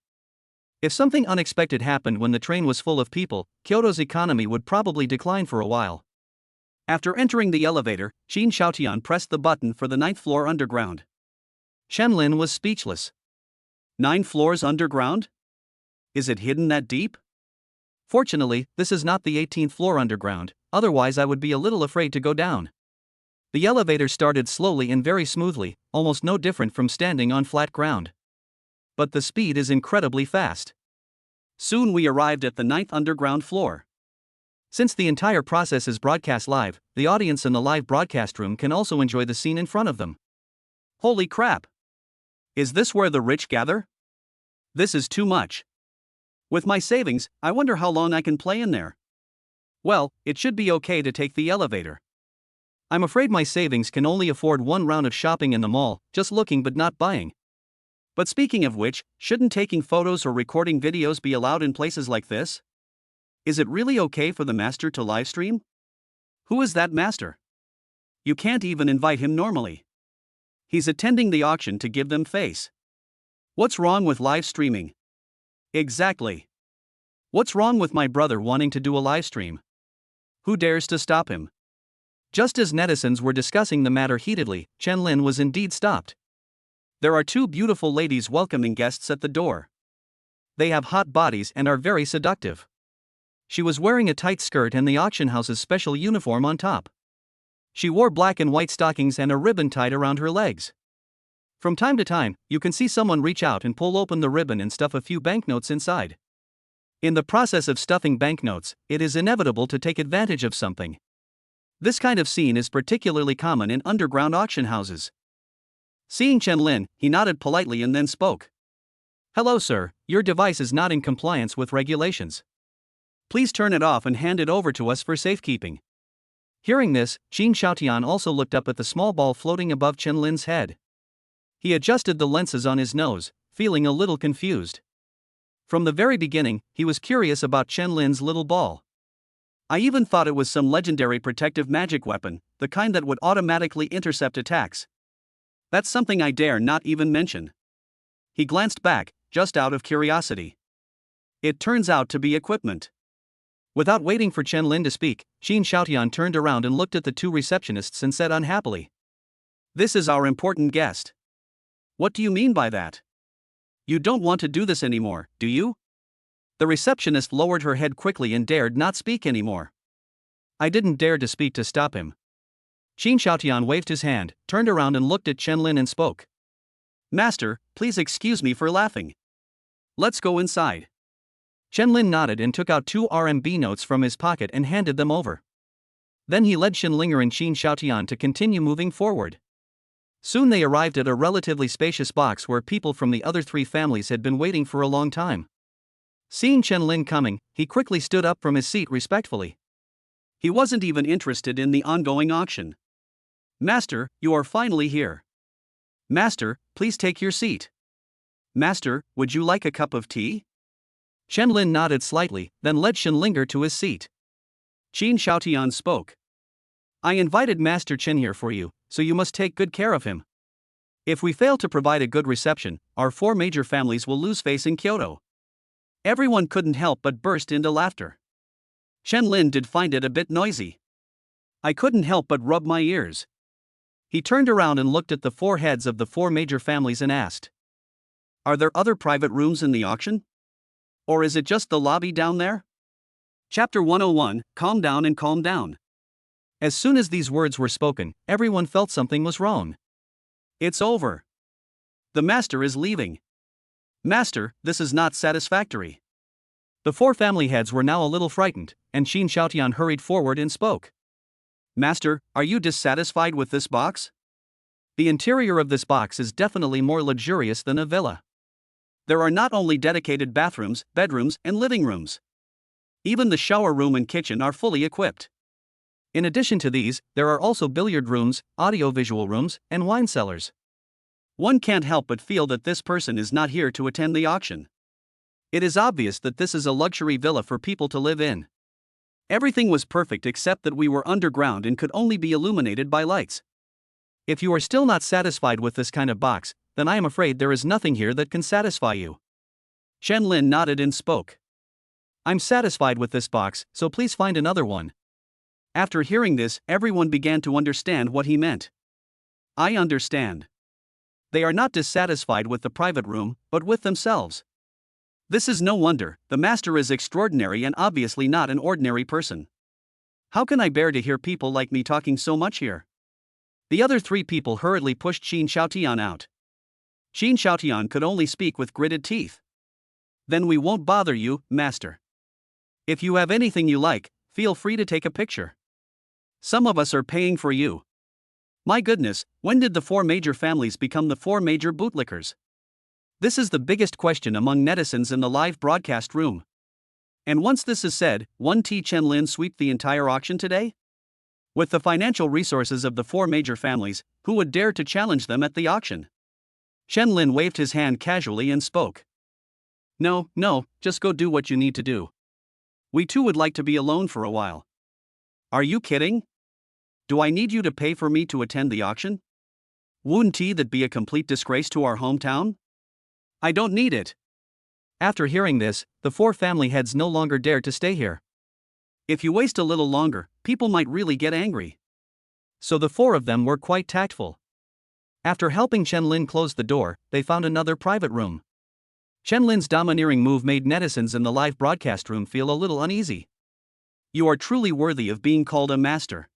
If something unexpected happened when the train was full of people, Kyoto's economy would probably decline for a while. After entering the elevator, Qin Xiaotian pressed the button for the 9th floor underground. Chen Lin was speechless. 9 floors underground? Is it hidden that deep? Fortunately, this is not the 18th floor underground, otherwise I would be a little afraid to go down. The elevator started slowly and very smoothly, almost no different from standing on flat ground. But the speed is incredibly fast. Soon we arrived at the 9th underground floor. Since the entire process is broadcast live, the audience in the live broadcast room can also enjoy the scene in front of them. Holy crap! Is this where the rich gather? This is too much. With my savings, I wonder how long I can play in there. Well, it should be okay to take the elevator. I'm afraid my savings can only afford one round of shopping in the mall, just looking but not buying. But speaking of which, shouldn't taking photos or recording videos be allowed in places like this? Is it really okay for the master to live stream? Who is that master? You can't even invite him normally. He's attending the auction to give them face. What's wrong with live streaming? Exactly. What's wrong with my brother wanting to do a live stream? Who dares to stop him? Just as netizens were discussing the matter heatedly, Chen Lin was indeed stopped. There are two beautiful ladies welcoming guests at the door. They have hot bodies and are very seductive. She was wearing a tight skirt and the auction house's special uniform on top. She wore black and white stockings and a ribbon tied around her legs. From time to time, you can see someone reach out and pull open the ribbon and stuff a few banknotes inside. In the process of stuffing banknotes, it is inevitable to take advantage of something. This kind of scene is particularly common in underground auction houses. Seeing Chen Lin, he nodded politely and then spoke. Hello sir, your device is not in compliance with regulations. Please turn it off and hand it over to us for safekeeping. Hearing this, Qin Xiaotian also looked up at the small ball floating above Chen Lin's head. He adjusted the lenses on his nose, feeling a little confused. From the very beginning, he was curious about Chen Lin's little ball. I even thought it was some legendary protective magic weapon, the kind that would automatically intercept attacks. That's something I dare not even mention. He glanced back, just out of curiosity. It turns out to be equipment. Without waiting for Chen Lin to speak, Qin Xiaotian turned around and looked at the two receptionists and said unhappily. This is our important guest. What do you mean by that? You don't want to do this anymore, do you? The receptionist lowered her head quickly and dared not speak anymore. I didn't dare to speak to stop him. Qin Xiaotian waved his hand, turned around and looked at Chen Lin and spoke. Master, please excuse me for laughing. Let's go inside. Chen Lin nodded and took out 2 RMB notes from his pocket and handed them over. Then he led Xinlinger and Qin Xiaotian to continue moving forward. Soon they arrived at a relatively spacious box where people from the other 3 families had been waiting for a long time. Seeing Chen Lin coming, he quickly stood up from his seat respectfully. He wasn't even interested in the ongoing auction. Master, you are finally here. Master, please take your seat. Master, would you like a cup of tea? Chen Lin nodded slightly, then led Xinlinger to his seat. Qin Xiaotian spoke. I invited Master Chen here for you, so you must take good care of him. If we fail to provide a good reception, our 4 major families will lose face in Kyoto. Everyone couldn't help but burst into laughter. Chen Lin did find it a bit noisy. I couldn't help but rub my ears. He turned around and looked at the 4 heads of the 4 major families and asked. Are there other private rooms in the auction? Or is it just the lobby down there? Chapter 101, Calm Down and Calm Down. As soon as these words were spoken, everyone felt something was wrong. It's over. The master is leaving. Master, this is not satisfactory. The 4 family heads were now a little frightened, and Qin Xiaotian hurried forward and spoke. Master, are you dissatisfied with this box? The interior of this box is definitely more luxurious than a villa. There are not only dedicated bathrooms, bedrooms, and living rooms. Even the shower room and kitchen are fully equipped. In addition to these, there are also billiard rooms, audio-visual rooms, and wine cellars. One can't help but feel that this person is not here to attend the auction. It is obvious that this is a luxury villa for people to live in. Everything was perfect except that we were underground and could only be illuminated by lights. If you are still not satisfied with this kind of box, then I am afraid there is nothing here that can satisfy you. Chen Lin nodded and spoke. I'm satisfied with this box, so please find another one. After hearing this, everyone began to understand what he meant. I understand. They are not dissatisfied with the private room, but with themselves. This is no wonder, the master is extraordinary and obviously not an ordinary person. How can I bear to hear people like me talking so much here? The other 3 people hurriedly pushed Qin Xiaotian out. Qin Xiaotian could only speak with gritted teeth. Then we won't bother you, master. If you have anything you like, feel free to take a picture. Some of us are paying for you. My goodness, when did the 4 major families become the 4 major bootlickers? This is the biggest question among netizens in the live broadcast room. And once this is said, won't Chen Lin sweep the entire auction today? With the financial resources of the four major families, who would dare to challenge them at the auction? Chen Lin waved his hand casually and spoke. No, just go do what you need to do. We too would like to be alone for a while. Are you kidding? Do I need you to pay for me to attend the auction? Wouldn't that be a complete disgrace to our hometown? I don't need it. After hearing this, the four family heads no longer dared to stay here. If you waste a little longer, people might really get angry. So the four of them were quite tactful. After helping Chen Lin close the door, they found another private room. Chen Lin's domineering move made netizens in the live broadcast room feel a little uneasy. You are truly worthy of being called a master.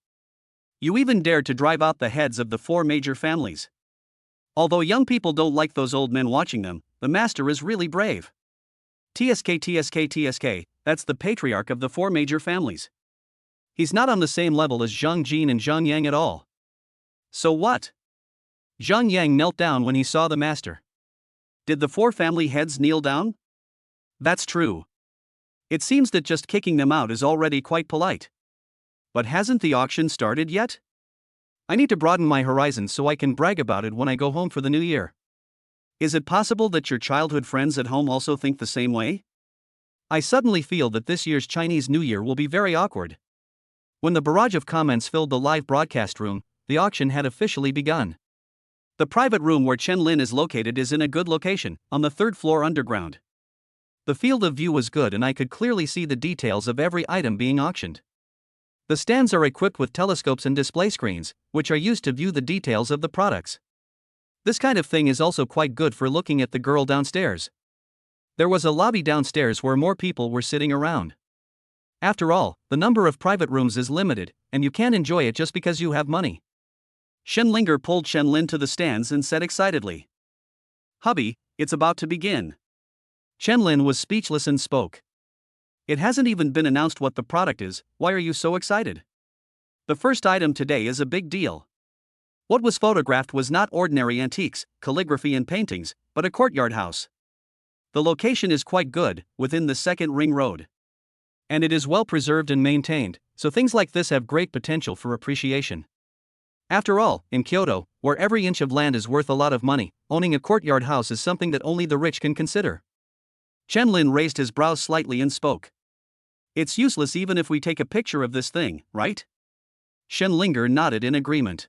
You even dared to drive out the heads of the four major families. Although young people don't like those old men watching them, the master is really brave. TSK, that's the patriarch of the four major families. He's not on the same level as Zhang Jin and Zhang Yang at all. So what? Zhang Yang knelt down when he saw the master. Did the four family heads kneel down? That's true. It seems that just kicking them out is already quite polite. But hasn't the auction started yet? I need to broaden my horizons so I can brag about it when I go home for the new year. Is it possible that your childhood friends at home also think the same way? I suddenly feel that this year's Chinese New Year will be very awkward. When the barrage of comments filled the live broadcast room, the auction had officially begun. The private room where Chen Lin is located is in a good location, on the third floor underground. The field of view was good and I could clearly see the details of every item being auctioned. The stands are equipped with telescopes and display screens, which are used to view the details of the products. This kind of thing is also quite good for looking at the girl downstairs. There was a lobby downstairs where more people were sitting around. After all, the number of private rooms is limited, and you can't enjoy it just because you have money. Shen Linger pulled Chen Lin to the stands and said excitedly, "Hubby, it's about to begin." Chen Lin was speechless and spoke. It hasn't even been announced what the product is, why are you so excited? The first item today is a big deal. What was photographed was not ordinary antiques, calligraphy and paintings, but a courtyard house. The location is quite good, within the second ring road. And it is well preserved and maintained, so things like this have great potential for appreciation. After all, in Kyoto, where every inch of land is worth a lot of money, owning a courtyard house is something that only the rich can consider. Chen Lin raised his brows slightly and spoke. It's useless even if we take a picture of this thing, right? Shen Linger nodded in agreement.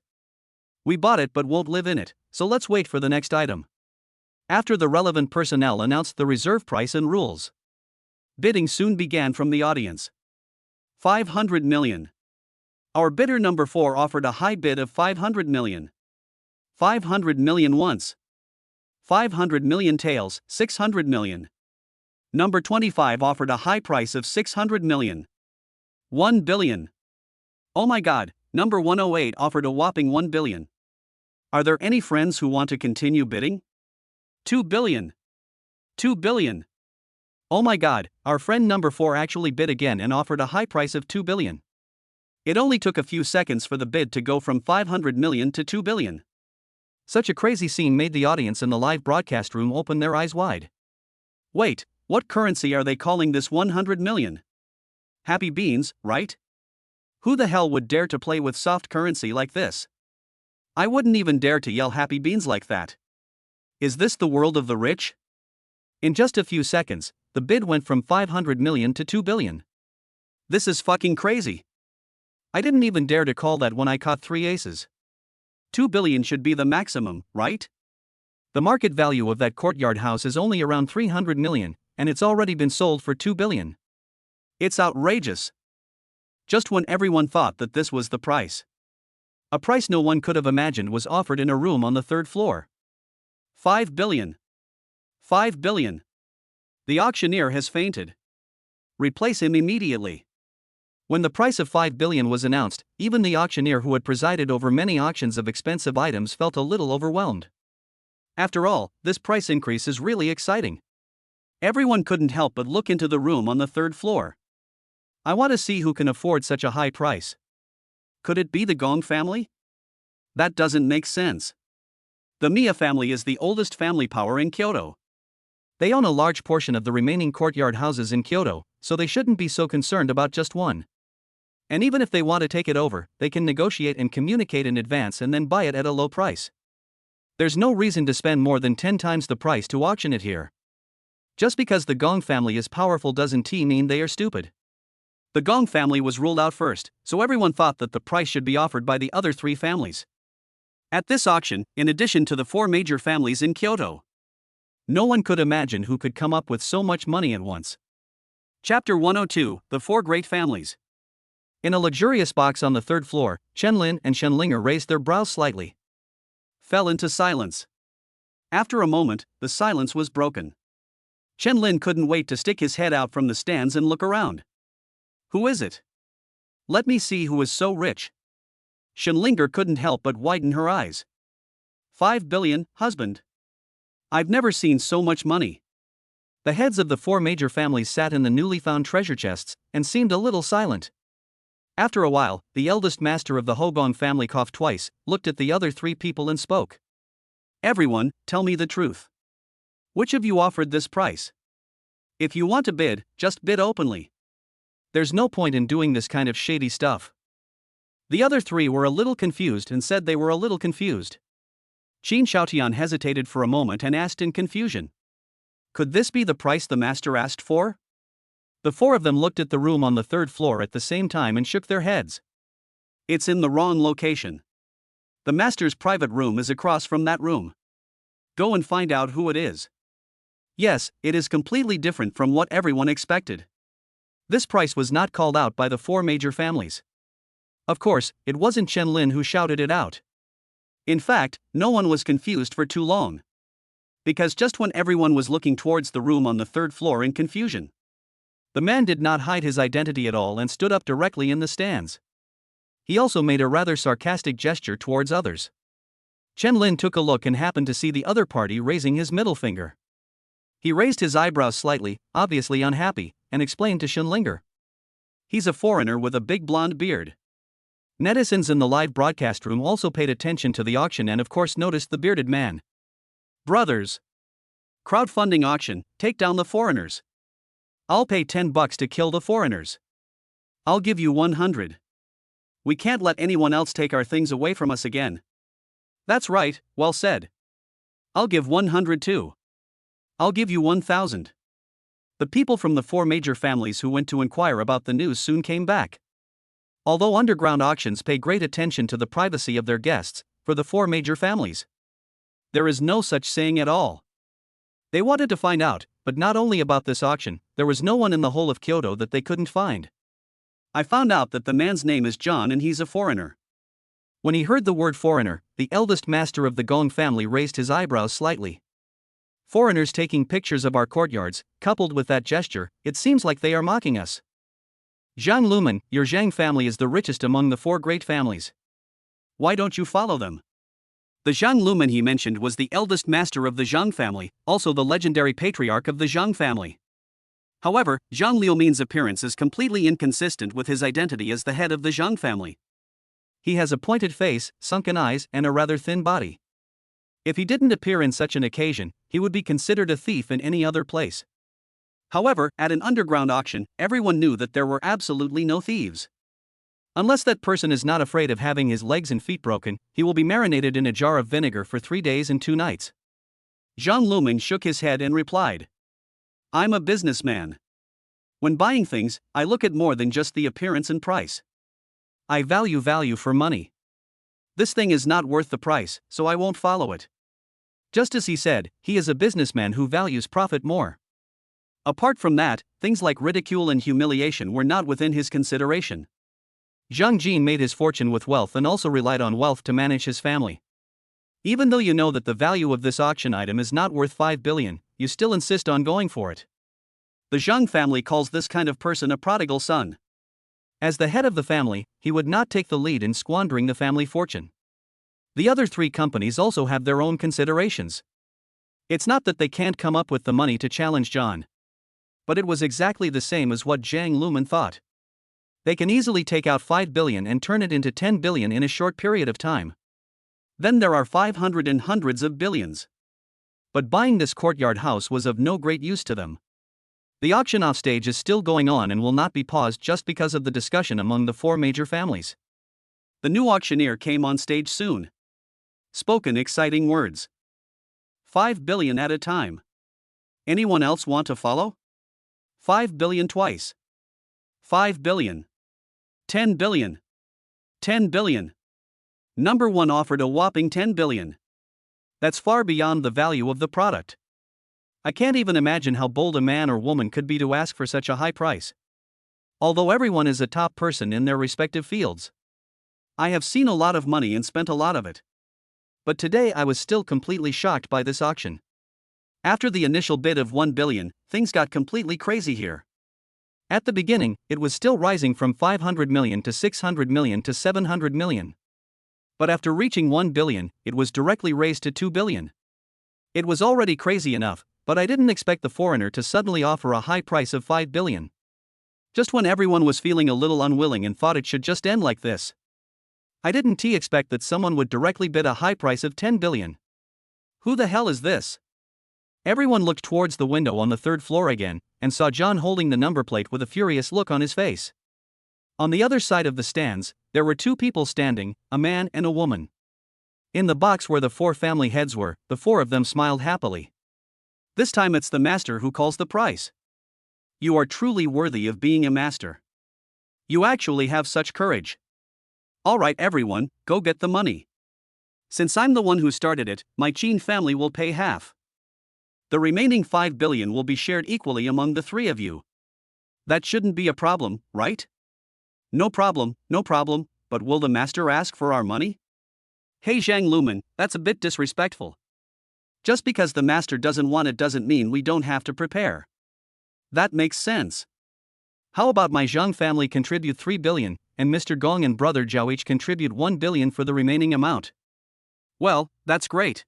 We bought it but won't live in it, so let's wait for the next item. After the relevant personnel announced the reserve price and rules, bidding soon began from the audience. 500 million. Our bidder number 4 offered a high bid of 500 million. 500 million once. 500 million tails, 600 million. Number 25 offered a high price of 600 million. 1 billion. Oh my god, number 108 offered a whopping 1 billion. Are there any friends who want to continue bidding? 2 billion. 2 billion. Oh my god, our friend number 4 actually bid again and offered a high price of 2 billion. It only took a few seconds for the bid to go from 500 million to 2 billion. Such a crazy scene made the audience in the live broadcast room open their eyes wide. Wait, what currency are they calling this 100 million? Happy beans, right? Who the hell would dare to play with soft currency like this? I wouldn't even dare to yell happy beans like that. Is this the world of the rich? In just a few seconds, the bid went from 500 million to 2 billion. This is fucking crazy. I didn't even dare to call that when I caught 3 aces. 2 billion should be the maximum, right? The market value of that courtyard house is only around 300 million, and it's already been sold for 2 billion. It's outrageous. Just when everyone thought that this was the price. A price no one could have imagined was offered in a room on the 3rd floor. 5 billion. 5 billion. The auctioneer has fainted. Replace him immediately. When the price of 5 billion was announced, even the auctioneer who had presided over many auctions of expensive items felt a little overwhelmed. After all, this price increase is really exciting. Everyone couldn't help but look into the room on the 3rd floor. I want to see who can afford such a high price. Could it be the Gong family? That doesn't make sense. The Mia family is the oldest family power in Kyoto. They own a large portion of the remaining courtyard houses in Kyoto, so they shouldn't be so concerned about just one. And even if they want to take it over, they can negotiate and communicate in advance and then buy it at a low price. There's no reason to spend more than 10 times the price to auction it here. Just because the Gong family is powerful doesn't mean they are stupid. The Gong family was ruled out first, so everyone thought that the price should be offered by the other 3 families. At this auction, in addition to the 4 major families in Kyoto, no one could imagine who could come up with so much money at once. Chapter 102, The 4 Great Families. In a luxurious box on the 3rd floor, Chen-Lin and Shenlinger raised their brows slightly. Fell into silence. After a moment, the silence was broken. Chen-Lin couldn't wait to stick his head out from the stands and look around. Who is it? Let me see who is so rich. Shenlinger couldn't help but widen her eyes. 5 billion, husband. I've never seen so much money. The heads of the 4 major families sat in the newly found treasure chests and seemed a little silent. After a while, the eldest master of the Hogong family coughed twice, looked at the other 3 people and spoke. Everyone, tell me the truth. Which of you offered this price? If you want to bid, just bid openly. There's no point in doing this kind of shady stuff. The other 3 were a little confused and said they were a little confused. Qin Xiaotian hesitated for a moment and asked in confusion. Could this be the price the master asked for? The 4 of them looked at the room on the 3rd floor at the same time and shook their heads. It's in the wrong location. The master's private room is across from that room. Go and find out who it is. Yes, it is completely different from what everyone expected. This price was not called out by the 4 major families. Of course, it wasn't Chen-Lin who shouted it out. In fact, no one was confused for too long. Because just when everyone was looking towards the room on the 3rd floor in confusion, the man did not hide his identity at all and stood up directly in the stands. He also made a rather sarcastic gesture towards others. Chen-Lin took a look and happened to see the other party raising his middle finger. He raised his eyebrows slightly, obviously unhappy, and explained to Shenlinger. He's a foreigner with a big blonde beard. Netizens in the live broadcast room also paid attention to the auction and of course noticed the bearded man. Brothers. Crowdfunding auction, take down the foreigners. I'll pay $10 to kill the foreigners. I'll give you 100. We can't let anyone else take our things away from us again. That's right, well said. I'll give 100 too. I'll give you 1,000. The people from the 4 major families who went to inquire about the news soon came back. Although underground auctions pay great attention to the privacy of their guests, for the 4 major families, there is no such saying at all. They wanted to find out, but not only about this auction, there was no one in the whole of Kyoto that they couldn't find. I found out that the man's name is John and he's a foreigner. When he heard the word foreigner, the eldest master of the Gong family raised his eyebrows slightly. Foreigners taking pictures of our courtyards, coupled with that gesture, it seems like they are mocking us. Zhang Lumen, your Zhang family is the richest among the 4 great families. Why don't you follow them? The Zhang Lumen he mentioned was the eldest master of the Zhang family, also the legendary patriarch of the Zhang family. However, Zhang Liumin's appearance is completely inconsistent with his identity as the head of the Zhang family. He has a pointed face, sunken eyes, and a rather thin body. If he didn't appear in such an occasion, he would be considered a thief in any other place. However, at an underground auction, everyone knew that there were absolutely no thieves. Unless that person is not afraid of having his legs and feet broken, he will be marinated in a jar of vinegar for 3 days and 2 nights. Zhang Lumen shook his head and replied, I'm a businessman. When buying things, I look at more than just the appearance and price. I value for money. This thing is not worth the price, so I won't follow it. Just as he said, he is a businessman who values profit more. Apart from that, things like ridicule and humiliation were not within his consideration. Zhang Jin made his fortune with wealth and also relied on wealth to manage his family. Even though you know that the value of this auction item is not worth 5 billion, you still insist on going for it. The Zhang family calls this kind of person a prodigal son. As the head of the family, he would not take the lead in squandering the family fortune. The other 3 companies also have their own considerations. It's not that they can't come up with the money to challenge John. But it was exactly the same as what Zhang Lumen thought. They can easily take out 5 billion and turn it into 10 billion in a short period of time. Then there are 500 and hundreds of billions. But buying this courtyard house was of no great use to them. The auction off stage is still going on and will not be paused just because of the discussion among the four major families. The new auctioneer came on stage soon. Spoken exciting words. 5 billion at a time. Anyone else want to follow? 5 billion twice. 5 billion. 10 billion. 10 billion. Number 1 offered a whopping 10 billion. That's far beyond the value of the product. I can't even imagine how bold a man or woman could be to ask for such a high price. Although everyone is a top person in their respective fields. I have seen a lot of money and spent a lot of it. But today I was still completely shocked by this auction. After the initial bid of 1 billion, things got completely crazy here. At the beginning, it was still rising from 500 million to 600 million to 700 million. But after reaching 1 billion, it was directly raised to 2 billion. It was already crazy enough, but I didn't expect the foreigner to suddenly offer a high price of 5 billion. Just when everyone was feeling a little unwilling and thought it should just end like this. I didn't expect that someone would directly bid a high price of 10 billion. Who the hell is this? Everyone looked towards the window on the third floor again, and saw John holding the number plate with a furious look on his face. On the other side of the stands, there were two people standing, a man and a woman. In the box where the four family heads were, the four of them smiled happily. This time it's the master who calls the price. You are truly worthy of being a master. You actually have such courage. Alright everyone, go get the money. Since I'm the one who started it, my Chin family will pay half. The remaining 5 billion will be shared equally among the three of you. That shouldn't be a problem, right? No problem, but will the master ask for our money? Hey Zhang Lumen, that's a bit disrespectful. Just because the master doesn't want it doesn't mean we don't have to prepare. That makes sense. How about my Zhang family contribute 3 billion, and Mr. Gong and brother Zhao each contribute 1 billion for the remaining amount? Well, that's great.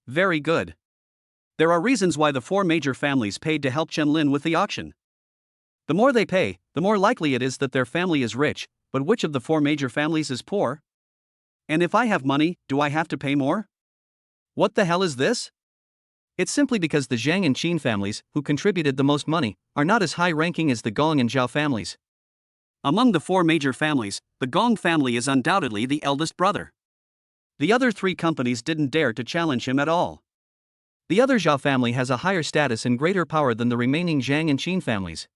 Very good. There are reasons why the four major families paid to help Chenlin with the auction. The more they pay, the more likely it is that their family is rich, but which of the four major families is poor? And if I have money, do I have to pay more? What the hell is this? It's simply because the Zhang and Qin families, who contributed the most money, are not as high-ranking as the Gong and Zhao families. Among the four major families, the Gong family is undoubtedly the eldest brother. The other three companies didn't dare to challenge him at all. The other Zhao family has a higher status and greater power than the remaining Zhang and Qin families.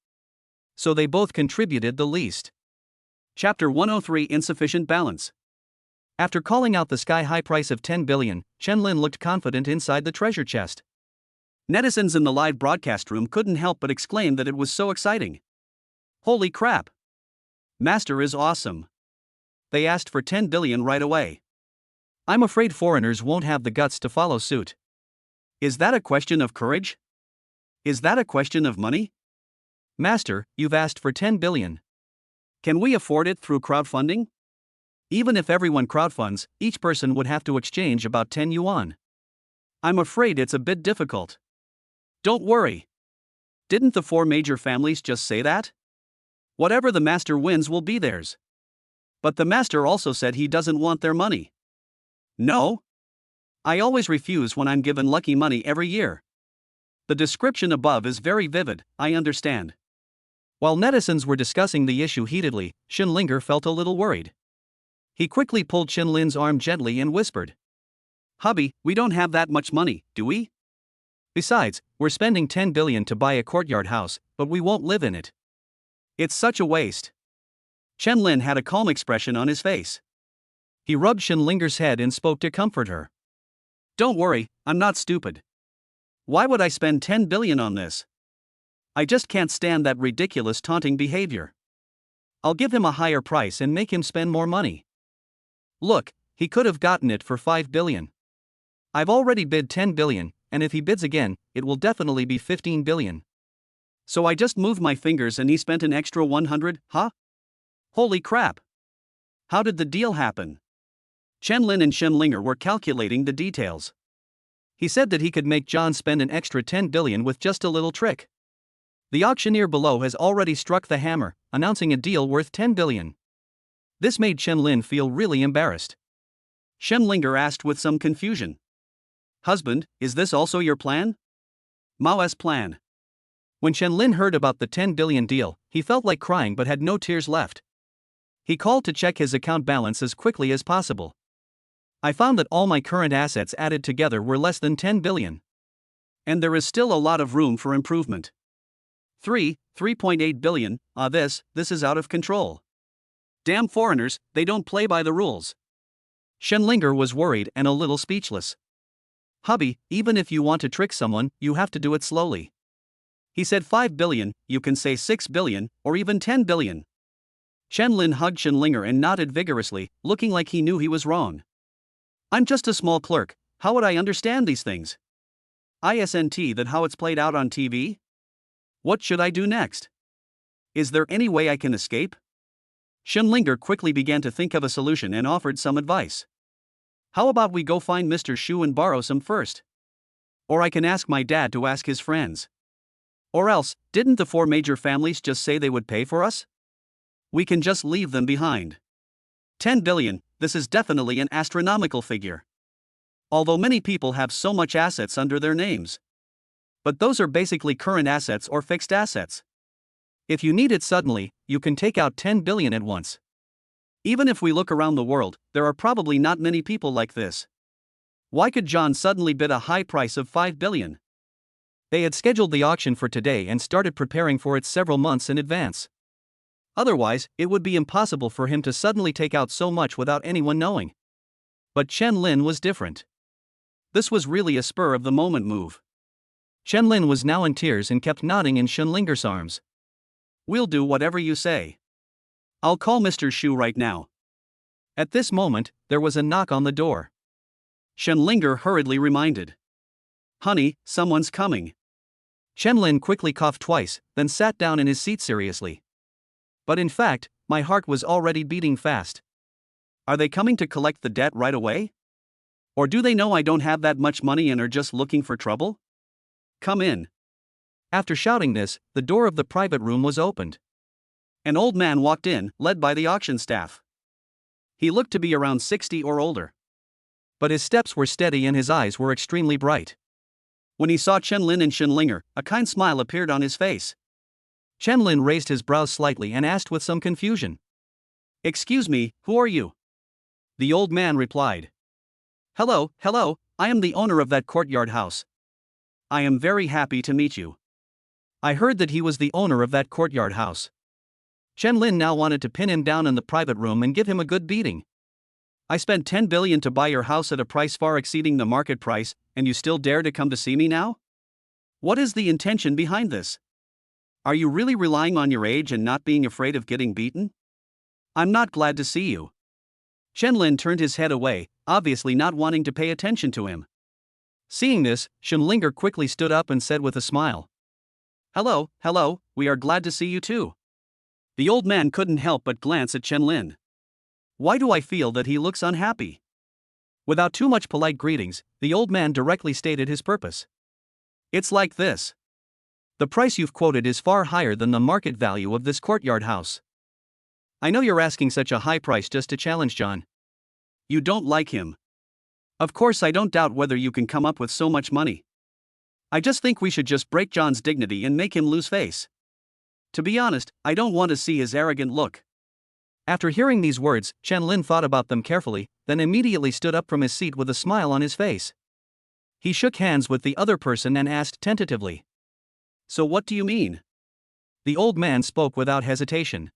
So they both contributed the least. Chapter 103 Insufficient Balance. After calling out the sky-high price of 10 billion, Chenlin looked confident inside the treasure chest. Netizens in the live broadcast room couldn't help but exclaim that it was so exciting. Holy crap! Master is awesome. They asked for 10 billion right away. I'm afraid foreigners won't have the guts to follow suit. Is that a question of courage? Is that a question of money? Master, you've asked for 10 billion. Can we afford it through crowdfunding? Even if everyone crowdfunds, each person would have to exchange about 10 yuan. I'm afraid it's a bit difficult. Don't worry. Didn't the four major families just say that? Whatever the master wins will be theirs. But the master also said he doesn't want their money. No? I always refuse when I'm given lucky money every year. The description above is very vivid, I understand. While netizens were discussing the issue heatedly, Xinlinger felt a little worried. He quickly pulled Chenlin's arm gently and whispered. Hubby, we don't have that much money, do we? Besides, we're spending 10 billion to buy a courtyard house, but we won't live in it. It's such a waste. Chenlin had a calm expression on his face. He rubbed Xinlinger's head and spoke to comfort her. Don't worry, I'm not stupid. Why would I spend 10 billion on this? I just can't stand that ridiculous taunting behavior. I'll give him a higher price and make him spend more money. Look, he could have gotten it for 5 billion. I've already bid 10 billion, and if he bids again, it will definitely be 15 billion. So I just moved my fingers and he spent an extra 100, huh? Holy crap! How did the deal happen? Chenlin and Xinlinger were calculating the details. He said that he could make John spend an extra 10 billion with just a little trick. The auctioneer below has already struck the hammer, announcing a deal worth 10 billion. This made Chenlin feel really embarrassed. Xinlinger asked with some confusion. Husband, is this also your plan? Mao's plan. When Shenlin heard about the 10 billion deal, he felt like crying but had no tears left. He called to check his account balance as quickly as possible. I found that all my current assets added together were less than 10 billion. And there is still a lot of room for improvement. 3.8 billion, this is out of control. Damn foreigners, they don't play by the rules. Shenlinger was worried and a little speechless. Hubby, even if you want to trick someone, you have to do it slowly. He said 5 billion, you can say 6 billion, or even 10 billion. Shenlin hugged Shenlinger and nodded vigorously, looking like he knew he was wrong. I'm just a small clerk, how would I understand these things? Isn't that how it's played out on TV? What should I do next? Is there any way I can escape? Shenlinger quickly began to think of a solution and offered some advice. How about we go find Mr. Shu and borrow some first? Or I can ask my dad to ask his friends. Or else, didn't the 4 major families just say they would pay for us? We can just leave them behind. 10 billion, this is definitely an astronomical figure. Although many people have so much assets under their names. But those are basically current assets or fixed assets. If you need it suddenly, you can take out 10 billion at once. Even if we look around the world, there are probably not many people like this. Why could John suddenly bid a high price of 5 billion? They had scheduled the auction for today and started preparing for it several months in advance. Otherwise, it would be impossible for him to suddenly take out so much without anyone knowing. But Shenlin was different. This was really a spur-of-the-moment move. Shenlin was now in tears and kept nodding in Shenlinger's arms. We'll do whatever you say. I'll call Mr. Shu right now. At this moment, there was a knock on the door. Shenlinger hurriedly reminded. Honey, someone's coming. Shenlin quickly coughed twice, then sat down in his seat seriously. But in fact, my heart was already beating fast. Are they coming to collect the debt right away? Or do they know I don't have that much money and are just looking for trouble? Come in. After shouting this, the door of the private room was opened. An old man walked in, led by the auction staff. He looked to be around 60 or older. But his steps were steady and his eyes were extremely bright. When he saw Shenlin and Shenlinger, a kind smile appeared on his face. Shenlin raised his brows slightly and asked with some confusion. Excuse me, who are you? The old man replied. Hello, I am the owner of that courtyard house. I am very happy to meet you. I heard that he was the owner of that courtyard house. Shenlin now wanted to pin him down in the private room and give him a good beating. I spent 10 billion to buy your house at a price far exceeding the market price, and you still dare to come to see me now? What is the intention behind this? Are you really relying on your age and not being afraid of getting beaten? I'm not glad to see you. Shenlin turned his head away, obviously not wanting to pay attention to him. Seeing this, Shenlinger quickly stood up and said with a smile. Hello, we are glad to see you too. The old man couldn't help but glance at Shenlin. Why do I feel that he looks unhappy? Without too much polite greetings, the old man directly stated his purpose. It's like this. The price you've quoted is far higher than the market value of this courtyard house. I know you're asking such a high price just to challenge John. You don't like him. Of course, I don't doubt whether you can come up with so much money. I just think we should just break John's dignity and make him lose face. To be honest, I don't want to see his arrogant look. After hearing these words, Shenlin thought about them carefully, then immediately stood up from his seat with a smile on his face. He shook hands with the other person and asked tentatively. So what do you mean? The old man spoke without hesitation.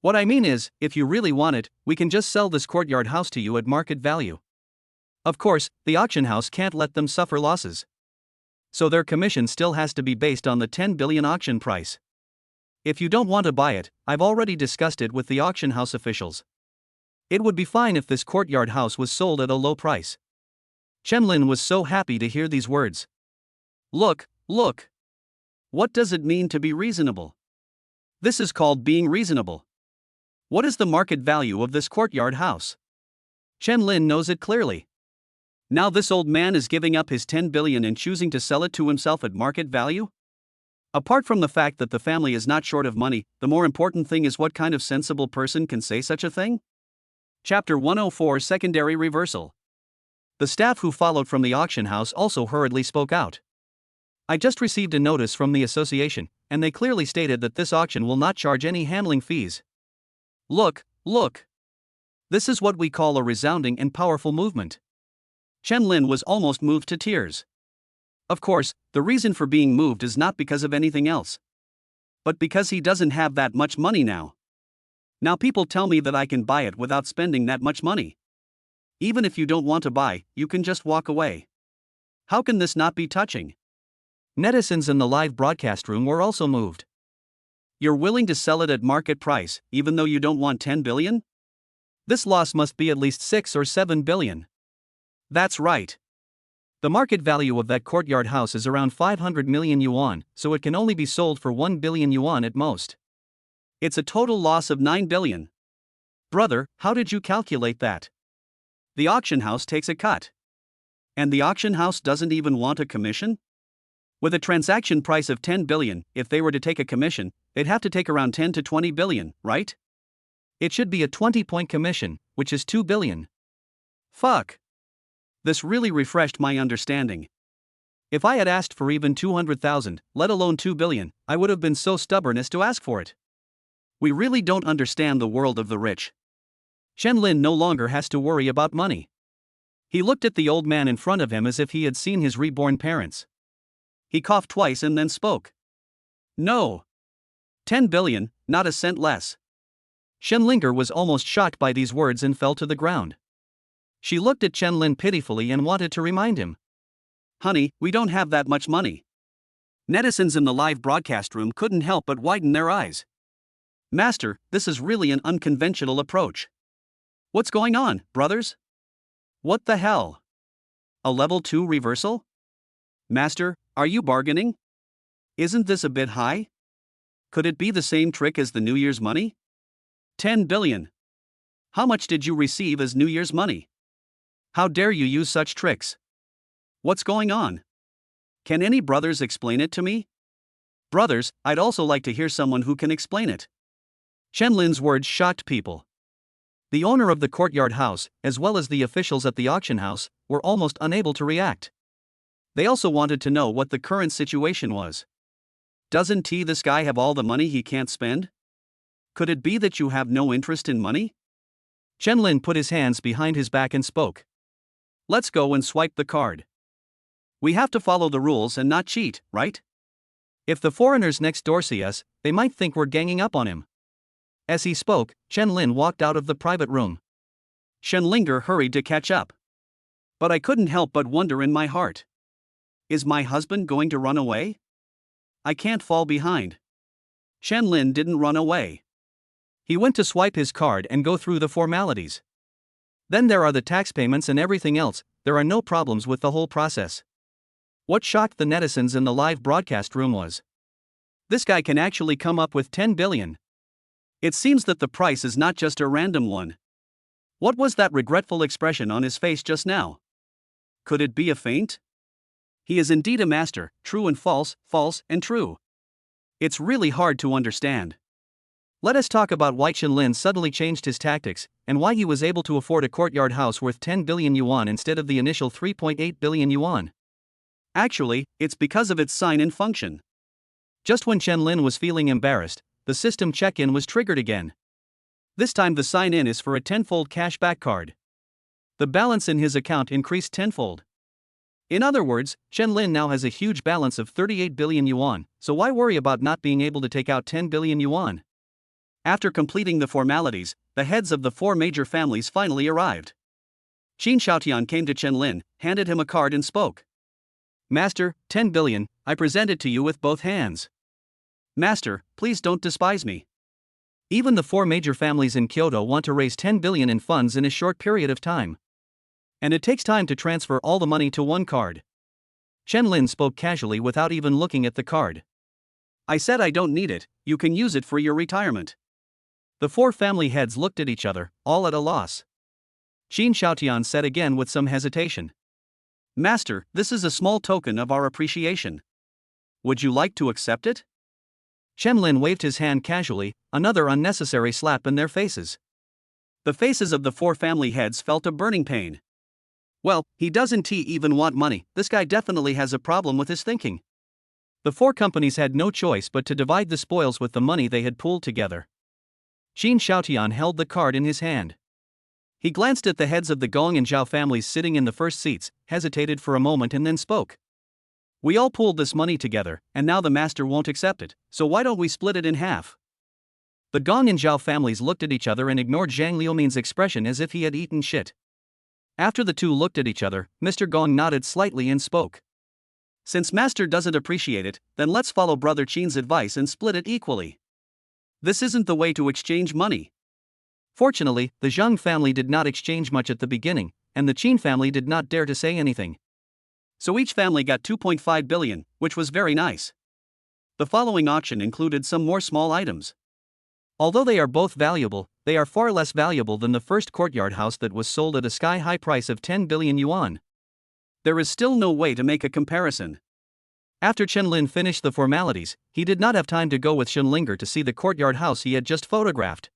What I mean is, if you really want it, we can just sell this courtyard house to you at market value. Of course, the auction house can't let them suffer losses. So their commission still has to be based on the 10 billion auction price. If you don't want to buy it, I've already discussed it with the auction house officials. It would be fine if this courtyard house was sold at a low price. Shenlin was so happy to hear these words. Look. What does it mean to be reasonable? This is called being reasonable. What is the market value of this courtyard house? Shenlin knows it clearly. Now this old man is giving up his 10 billion and choosing to sell it to himself at market value? Apart from the fact that the family is not short of money, the more important thing is what kind of sensible person can say such a thing? Chapter 104 Secondary Reversal. The staff who followed from the auction house also hurriedly spoke out. I just received a notice from the association, and they clearly stated that this auction will not charge any handling fees. Look, look. This is what we call a resounding and powerful movement. Chen Lin was almost moved to tears. Of course, the reason for being moved is not because of anything else, but because he doesn't have that much money now. Now people tell me that I can buy it without spending that much money. Even if you don't want to buy, you can just walk away. How can this not be touching? Netizens in the live broadcast room were also moved. You're willing to sell it at market price, even though you don't want 10 billion? This loss must be at least 6 or 7 billion. That's right. The market value of that courtyard house is around 500 million yuan, so it can only be sold for 1 billion yuan at most. It's a total loss of 9 billion. Brother, how did you calculate that? The auction house takes a cut. And the auction house doesn't even want a commission? With a transaction price of 10 billion, if they were to take a commission, they'd have to take around 10 to 20 billion, right? It should be a 20-point commission, which is 2 billion. Fuck. This really refreshed my understanding. If I had asked for even 200,000, let alone 2 billion, I would have been so stubborn as to ask for it. We really don't understand the world of the rich. Chen Lin no longer has to worry about money. He looked at the old man in front of him as if he had seen his reborn parents. He coughed twice and then spoke. No. 10 billion, not a cent less. Shen Linger was almost shocked by these words and fell to the ground. She looked at Chen Lin pitifully and wanted to remind him. Honey, we don't have that much money. Netizens in the live broadcast room couldn't help but widen their eyes. Master, this is really an unconventional approach. What's going on, brothers? What the hell? A level 2 reversal? Master, are you bargaining? Isn't this a bit high? Could it be the same trick as the New Year's money? 10 billion. How much did you receive as New Year's money? How dare you use such tricks? What's going on? Can any brothers explain it to me? Brothers, I'd also like to hear someone who can explain it. Chen Lin's words shocked people. The owner of the courtyard house, as well as the officials at the auction house, were almost unable to react. They also wanted to know what the current situation was. Doesn't this guy have all the money he can't spend? Could it be that you have no interest in money? Chen Lin put his hands behind his back and spoke. Let's go and swipe the card. We have to follow the rules and not cheat, right? If the foreigners next door see us, they might think we're ganging up on him. As he spoke, Chen Lin walked out of the private room. Shen Linger hurried to catch up. But I couldn't help but wonder in my heart. Is my husband going to run away? I can't fall behind. Shen Lin didn't run away. He went to swipe his card and go through the formalities. Then there are the tax payments and everything else. There are no problems with the whole process. What shocked the netizens in the live broadcast room was, this guy can actually come up with 10 billion. It seems that the price is not just a random one. What was that regretful expression on his face just now? Could it be a feint? He is indeed a master, true and false, false and true. It's really hard to understand. Let us talk about why Chen Lin suddenly changed his tactics, and why he was able to afford a courtyard house worth 10 billion yuan instead of the initial 3.8 billion yuan. Actually, it's because of its sign-in function. Just when Chen Lin was feeling embarrassed, the system check-in was triggered again. This time the sign-in is for a 10-fold cashback card. The balance in his account increased tenfold. In other words, Chen Lin now has a huge balance of 38 billion yuan, so why worry about not being able to take out 10 billion yuan? After completing the formalities, the heads of the 4 major families finally arrived. Qin Xiaotian came to Chen Lin, handed him a card and spoke. Master, 10 billion, I present it to you with both hands. Master, please don't despise me. Even the 4 major families in Kyoto want to raise 10 billion in funds in a short period of time. And it takes time to transfer all the money to one card. Chen Lin spoke casually without even looking at the card. I said I don't need it, you can use it for your retirement. The 4 family heads looked at each other, all at a loss. Qin Xiaotian said again with some hesitation. Master, this is a small token of our appreciation. Would you like to accept it? Chen Lin waved his hand casually, another unnecessary slap in their faces. The faces of the 4 family heads felt a burning pain. Well, he doesn't even want money. This guy definitely has a problem with his thinking. The four companies had no choice but to divide the spoils with the money they had pooled together. Qin Xiaotian held the card in his hand. He glanced at the heads of the Gong and Zhao families sitting in the first seats, hesitated for a moment and then spoke. We all pooled this money together, and now the master won't accept it, so why don't we split it in half? The Gong and Zhao families looked at each other and ignored Zhang Liumin's expression as if he had eaten shit. After the two looked at each other, Mr. Gong nodded slightly and spoke. Since master doesn't appreciate it, then let's follow brother Qin's advice and split it equally. This isn't the way to exchange money. Fortunately, the Zhang family did not exchange much at the beginning, and the Qin family did not dare to say anything. So each family got 2.5 billion, which was very nice. The following auction included some more small items. Although they are both valuable, they are far less valuable than the first courtyard house that was sold at a sky-high price of 10 billion yuan. There is still no way to make a comparison. After Chen Lin finished the formalities, he did not have time to go with Shen Linger to see the courtyard house he had just photographed.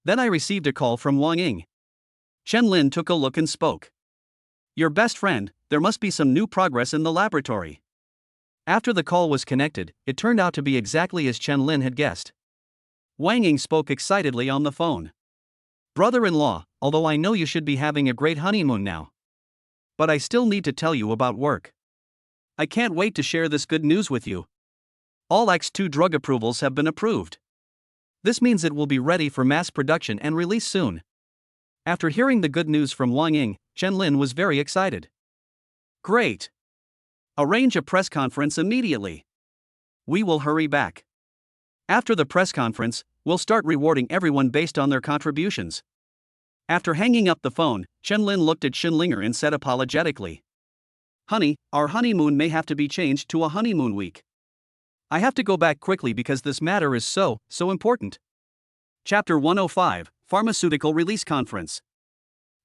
Then I received a call from Wang Ying. Chen Lin took a look and spoke. Your best friend, there must be some new progress in the laboratory. After the call was connected, it turned out to be exactly as Chen Lin had guessed. Wang Ying spoke excitedly on the phone. Brother-in-law, although I know you should be having a great honeymoon now. But I still need to tell you about work. I can't wait to share this good news with you. All X2 drug approvals have been approved. This means it will be ready for mass production and release soon. After hearing the good news from Wang Ying, Chen Lin was very excited. Great. Arrange a press conference immediately. We will hurry back. After the press conference, we'll start rewarding everyone based on their contributions. After hanging up the phone, Chen Lin looked at Xinlinger and said apologetically. Honey, our honeymoon may have to be changed to a honeymoon week. I have to go back quickly because this matter is so important. Chapter 105, Pharmaceutical Release Conference.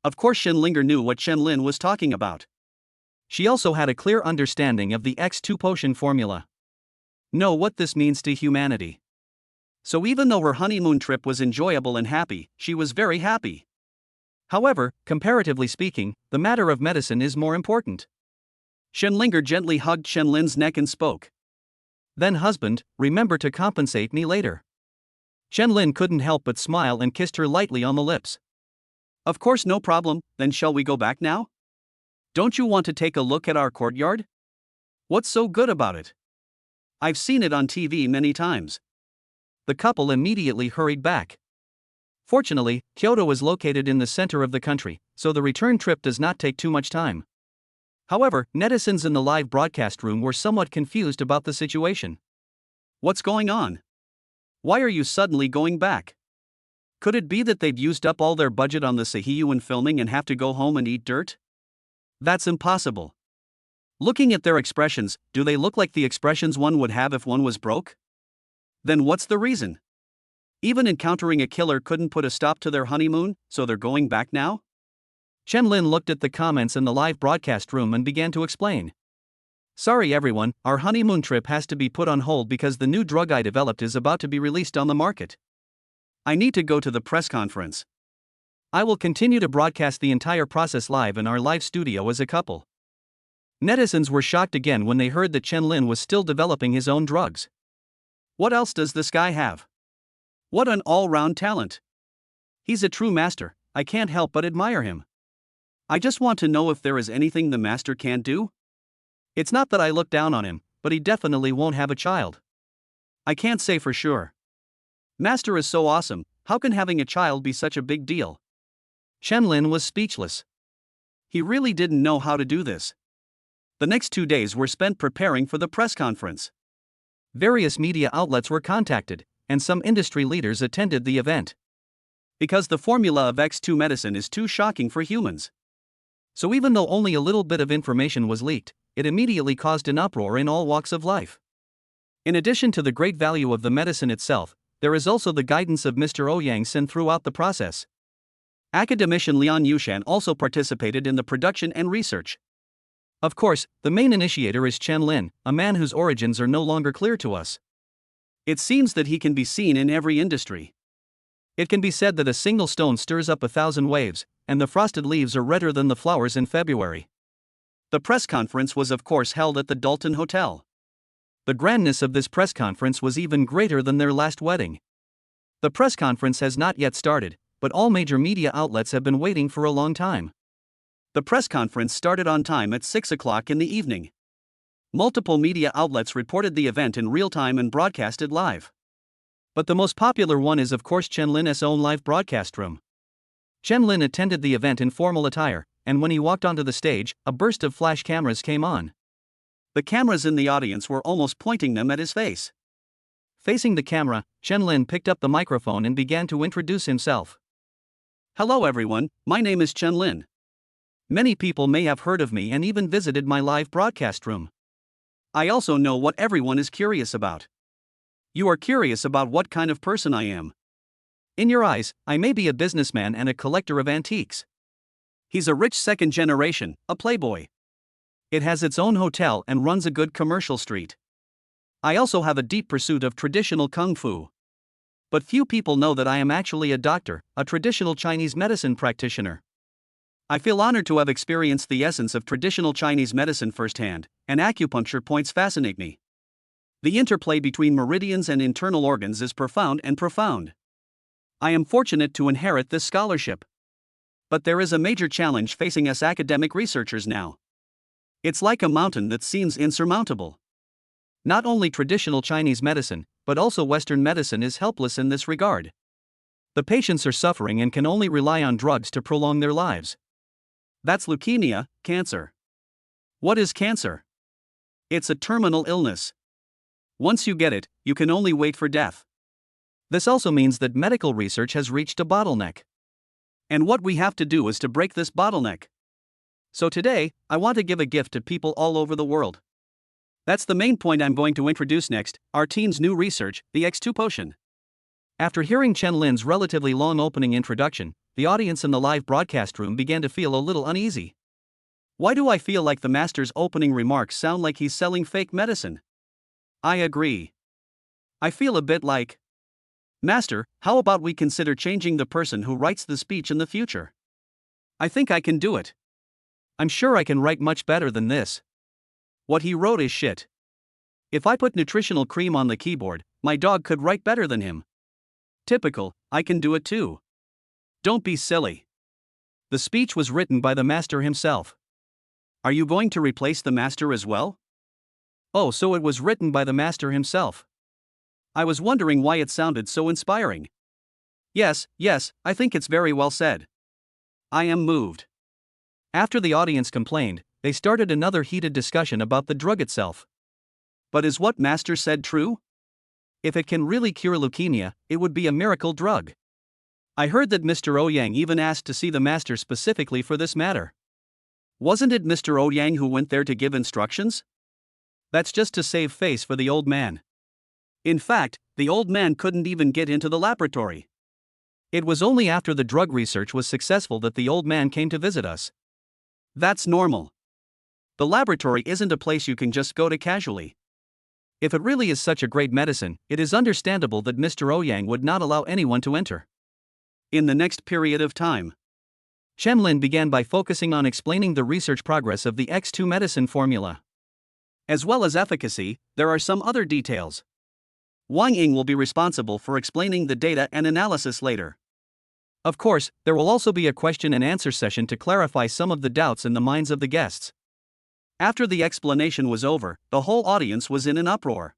Of course Xinlinger knew what Chen Lin was talking about. She also had a clear understanding of the X2 potion formula. Know what this means to humanity. So even though her honeymoon trip was enjoyable and happy, she was very happy. However, comparatively speaking, the matter of medicine is more important. Xinlinger gently hugged Chen Lin's neck and spoke. Then husband, remember to compensate me later. Chen Lin couldn't help but smile and kissed her lightly on the lips. Of course, no problem, then shall we go back now? Don't you want to take a look at our courtyard? What's so good about it? I've seen it on TV many times. The couple immediately hurried back. Fortunately, Kyoto is located in the center of the country, so the return trip does not take too much time. However, netizens in the live broadcast room were somewhat confused about the situation. What's going on? Why are you suddenly going back? Could it be that they'd used up all their budget on the Sehiyuan filming and have to go home and eat dirt? That's impossible. Looking at their expressions, do they look like the expressions one would have if one was broke? Then what's the reason? Even encountering a killer couldn't put a stop to their honeymoon, so they're going back now? Chen Lin looked at the comments in the live broadcast room and began to explain. Sorry everyone, our honeymoon trip has to be put on hold because the new drug I developed is about to be released on the market. I need to go to the press conference. I will continue to broadcast the entire process live in our live studio as a couple. Netizens were shocked again when they heard that Chen Lin was still developing his own drugs. What else does this guy have? What an all-round talent. He's a true master, I can't help but admire him. I just want to know if there is anything the master can't do? It's not that I look down on him, but he definitely won't have a child. I can't say for sure. Master is so awesome, how can having a child be such a big deal? Chen Lin was speechless. He really didn't know how to do this. The next 2 days were spent preparing for the press conference. Various media outlets were contacted, and some industry leaders attended the event. Because the formula of X2 medicine is too shocking for humans. So even though only a little bit of information was leaked, it immediately caused an uproar in all walks of life. In addition to the great value of the medicine itself, there is also the guidance of Mr. Ouyang Sin throughout the process. Academician Lian Yushan also participated in the production and research. Of course, the main initiator is Chen Lin, a man whose origins are no longer clear to us. It seems that he can be seen in every industry. It can be said that a single stone stirs up 1,000 waves, and the frosted leaves are redder than the flowers in February. The press conference was of course held at the Dalton Hotel. The grandness of this press conference was even greater than their last wedding. The press conference has not yet started, but all major media outlets have been waiting for a long time. The press conference started on time at 6 o'clock in the evening. Multiple media outlets reported the event in real time and broadcasted live. But the most popular one is of course Chen Lin's own live broadcast room. Chen Lin attended the event in formal attire, and when he walked onto the stage, a burst of flash cameras came on. The cameras in the audience were almost pointing them at his face. Facing the camera, Chen Lin picked up the microphone and began to introduce himself. Hello everyone, my name is Chen Lin. Many people may have heard of me and even visited my live broadcast room. I also know what everyone is curious about. You are curious about what kind of person I am. In your eyes, I may be a businessman and a collector of antiques. He's a rich second generation, a playboy. It has its own hotel and runs a good commercial street. I also have a deep pursuit of traditional kung fu. But few people know that I am actually a doctor, a traditional Chinese medicine practitioner. I feel honored to have experienced the essence of traditional Chinese medicine firsthand, and acupuncture points fascinate me. The interplay between meridians and internal organs is profound. I am fortunate to inherit this scholarship. But there is a major challenge facing us academic researchers now. It's like a mountain that seems insurmountable. Not only traditional Chinese medicine, but also Western medicine is helpless in this regard. The patients are suffering and can only rely on drugs to prolong their lives. That's leukemia, cancer. What is cancer? It's a terminal illness. Once you get it, you can only wait for death. This also means that medical research has reached a bottleneck. And what we have to do is to break this bottleneck. So today, I want to give a gift to people all over the world. That's the main point I'm going to introduce next, our team's new research, the X2 potion. After hearing Chen Lin's relatively long opening introduction, the audience in the live broadcast room began to feel a little uneasy. Why do I feel like the master's opening remarks sound like he's selling fake medicine? I agree. I feel a bit like, Master, how about we consider changing the person who writes the speech in the future? I think I can do it. I'm sure I can write much better than this. What he wrote is shit. If I put nutritional cream on the keyboard, my dog could write better than him. Typical, I can do it too. Don't be silly. The speech was written by the master himself. Are you going to replace the master as well? Oh, so it was written by the master himself. I was wondering why it sounded so inspiring. Yes, I think it's very well said. I am moved. After the audience complained, they started another heated discussion about the drug itself. But is what master said true? If it can really cure leukemia, it would be a miracle drug. I heard that Mr. Ouyang even asked to see the master specifically for this matter. Wasn't it Mr. Ouyang who went there to give instructions? That's just to save face for the old man. In fact, the old man couldn't even get into the laboratory. It was only after the drug research was successful that the old man came to visit us. That's normal. The laboratory isn't a place you can just go to casually. If it really is such a great medicine, it is understandable that Mr. Ouyang would not allow anyone to enter. In the next period of time, Chen Lin began by focusing on explaining the research progress of the X2 medicine formula. As well as efficacy, there are some other details. Wang Ying will be responsible for explaining the data and analysis later. Of course, there will also be a question and answer session to clarify some of the doubts in the minds of the guests. After the explanation was over, the whole audience was in an uproar.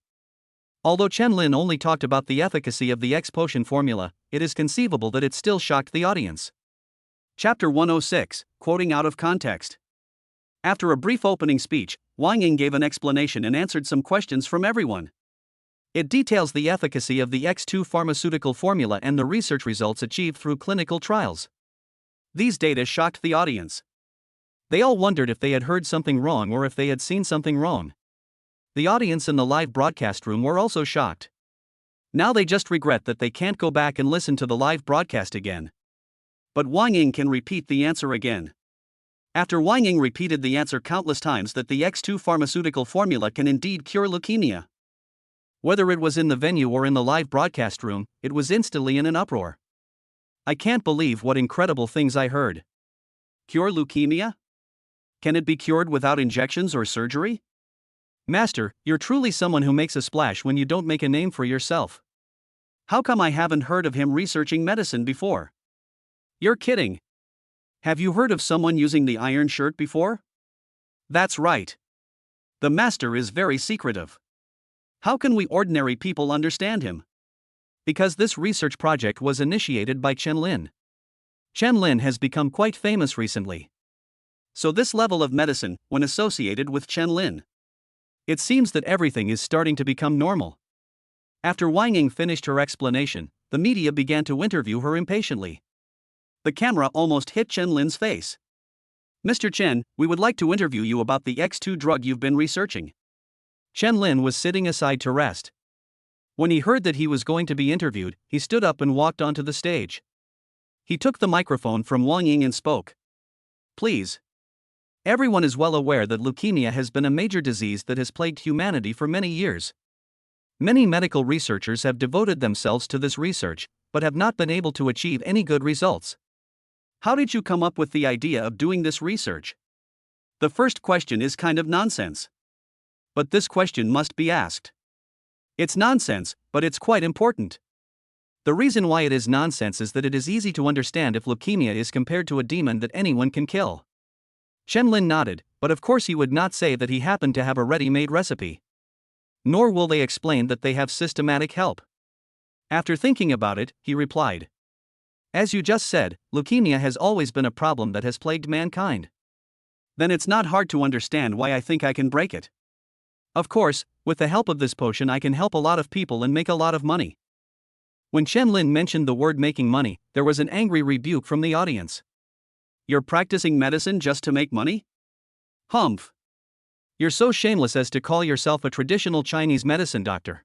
Although Chen Lin only talked about the efficacy of the X potion formula, it is conceivable that it still shocked the audience. Chapter 106, Quoting Out of Context. After a brief opening speech, Wang Ying gave an explanation and answered some questions from everyone. It details the efficacy of the X2 pharmaceutical formula and the research results achieved through clinical trials. These data shocked the audience. They all wondered if they had heard something wrong or if they had seen something wrong. The audience in the live broadcast room were also shocked. Now they just regret that they can't go back and listen to the live broadcast again. But Wang Ying can repeat the answer again. After Wang Ying repeated the answer countless times that the X2 pharmaceutical formula can indeed cure leukemia. Whether it was in the venue or in the live broadcast room, it was instantly in an uproar. I can't believe what incredible things I heard. Cure leukemia? Can it be cured without injections or surgery? Master, you're truly someone who makes a splash when you don't make a name for yourself. How come I haven't heard of him researching medicine before? You're kidding. Have you heard of someone using the iron shirt before? That's right. The master is very secretive. How can we ordinary people understand him? Because this research project was initiated by Chen Lin. Chen Lin has become quite famous recently. So this level of medicine, when associated with Chen Lin, it seems that everything is starting to become normal. After Wang Ying finished her explanation, the media began to interview her impatiently. The camera almost hit Chen Lin's face. Mr. Chen, we would like to interview you about the X2 drug you've been researching. Chen Lin was sitting aside to rest. When he heard that he was going to be interviewed, he stood up and walked onto the stage. He took the microphone from Wang Ying and spoke. Please. Everyone is well aware that leukemia has been a major disease that has plagued humanity for many years. Many medical researchers have devoted themselves to this research, but have not been able to achieve any good results. How did you come up with the idea of doing this research? The first question is kind of nonsense. But this question must be asked. It's nonsense, but it's quite important. The reason why it is nonsense is that it is easy to understand if leukemia is compared to a demon that anyone can kill. Chen Lin nodded, but of course he would not say that he happened to have a ready-made recipe. Nor will they explain that they have systematic help. After thinking about it, he replied. As you just said, leukemia has always been a problem that has plagued mankind. Then it's not hard to understand why I think I can break it. Of course, with the help of this potion I can help a lot of people and make a lot of money. When Chen Lin mentioned the word making money, there was an angry rebuke from the audience. You're practicing medicine just to make money? Humph. You're so shameless as to call yourself a traditional Chinese medicine doctor.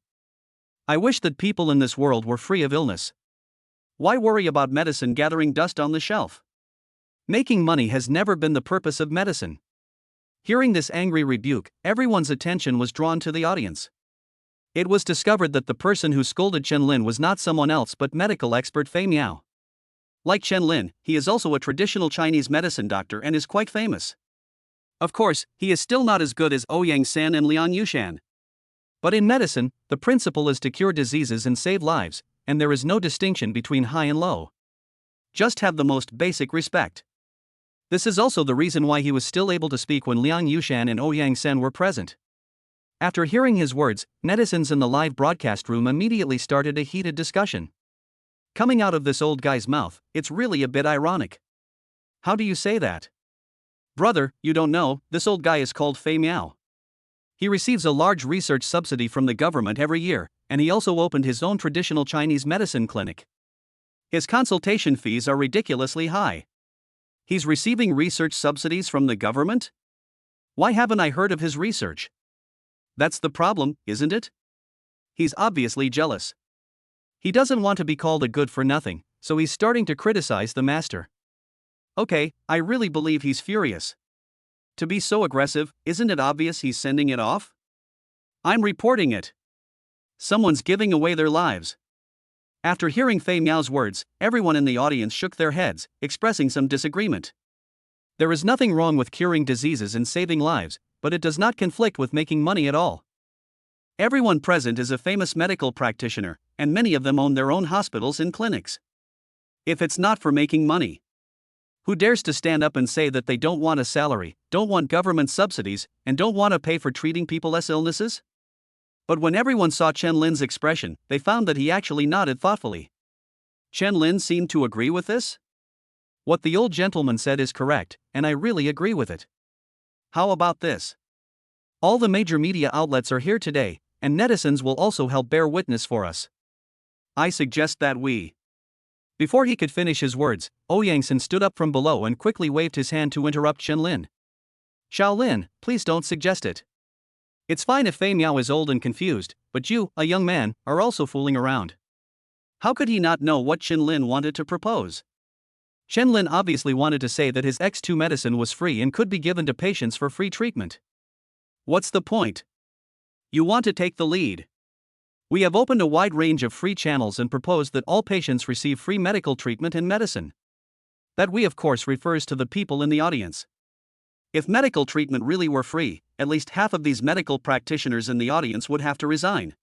I wish that people in this world were free of illness. Why worry about medicine gathering dust on the shelf? Making money has never been the purpose of medicine. Hearing this angry rebuke, everyone's attention was drawn to the audience. It was discovered that the person who scolded Chen Lin was not someone else but medical expert Fei Miao. Like Chen Lin, he is also a traditional Chinese medicine doctor and is quite famous. Of course, he is still not as good as Ouyang San and Liang Yushan. But in medicine, the principle is to cure diseases and save lives, and there is no distinction between high and low. Just have the most basic respect. This is also the reason why he was still able to speak when Liang Yushan and Ouyang San were present. After hearing his words, netizens in the live broadcast room immediately started a heated discussion. Coming out of this old guy's mouth, it's really a bit ironic. How do you say that? Brother, you don't know, this old guy is called Fei Miao. He receives a large research subsidy from the government every year, and he also opened his own traditional Chinese medicine clinic. His consultation fees are ridiculously high. He's receiving research subsidies from the government? Why haven't I heard of his research? That's the problem, isn't it? He's obviously jealous. He doesn't want to be called a good-for-nothing, so he's starting to criticize the master. Okay, I really believe he's furious. To be so aggressive, isn't it obvious he's sending it off? I'm reporting it. Someone's giving away their lives. After hearing Fei Miao's words, everyone in the audience shook their heads, expressing some disagreement. There is nothing wrong with curing diseases and saving lives, but it does not conflict with making money at all. Everyone present is a famous medical practitioner, and many of them own their own hospitals and clinics. If it's not for making money, who dares to stand up and say that they don't want a salary, don't want government subsidies, and don't want to pay for treating people's illnesses? But when everyone saw Chen Lin's expression, they found that he actually nodded thoughtfully. Chen Lin seemed to agree with this? What the old gentleman said is correct, and I really agree with it. How about this? All the major media outlets are here today, and netizens will also help bear witness for us. I suggest that we. Before he could finish his words, Ouyang San stood up from below and quickly waved his hand to interrupt Chen Lin. Xiao Lin, please don't suggest it. It's fine if Fei Miao is old and confused, but you, a young man, are also fooling around. How could he not know what Chen Lin wanted to propose? Chen Lin obviously wanted to say that his X2 medicine was free and could be given to patients for free treatment. What's the point? You want to take the lead. We have opened a wide range of free channels and proposed that all patients receive free medical treatment and medicine. That we of course refers to the people in the audience. If medical treatment really were free, at least half of these medical practitioners in the audience would have to resign.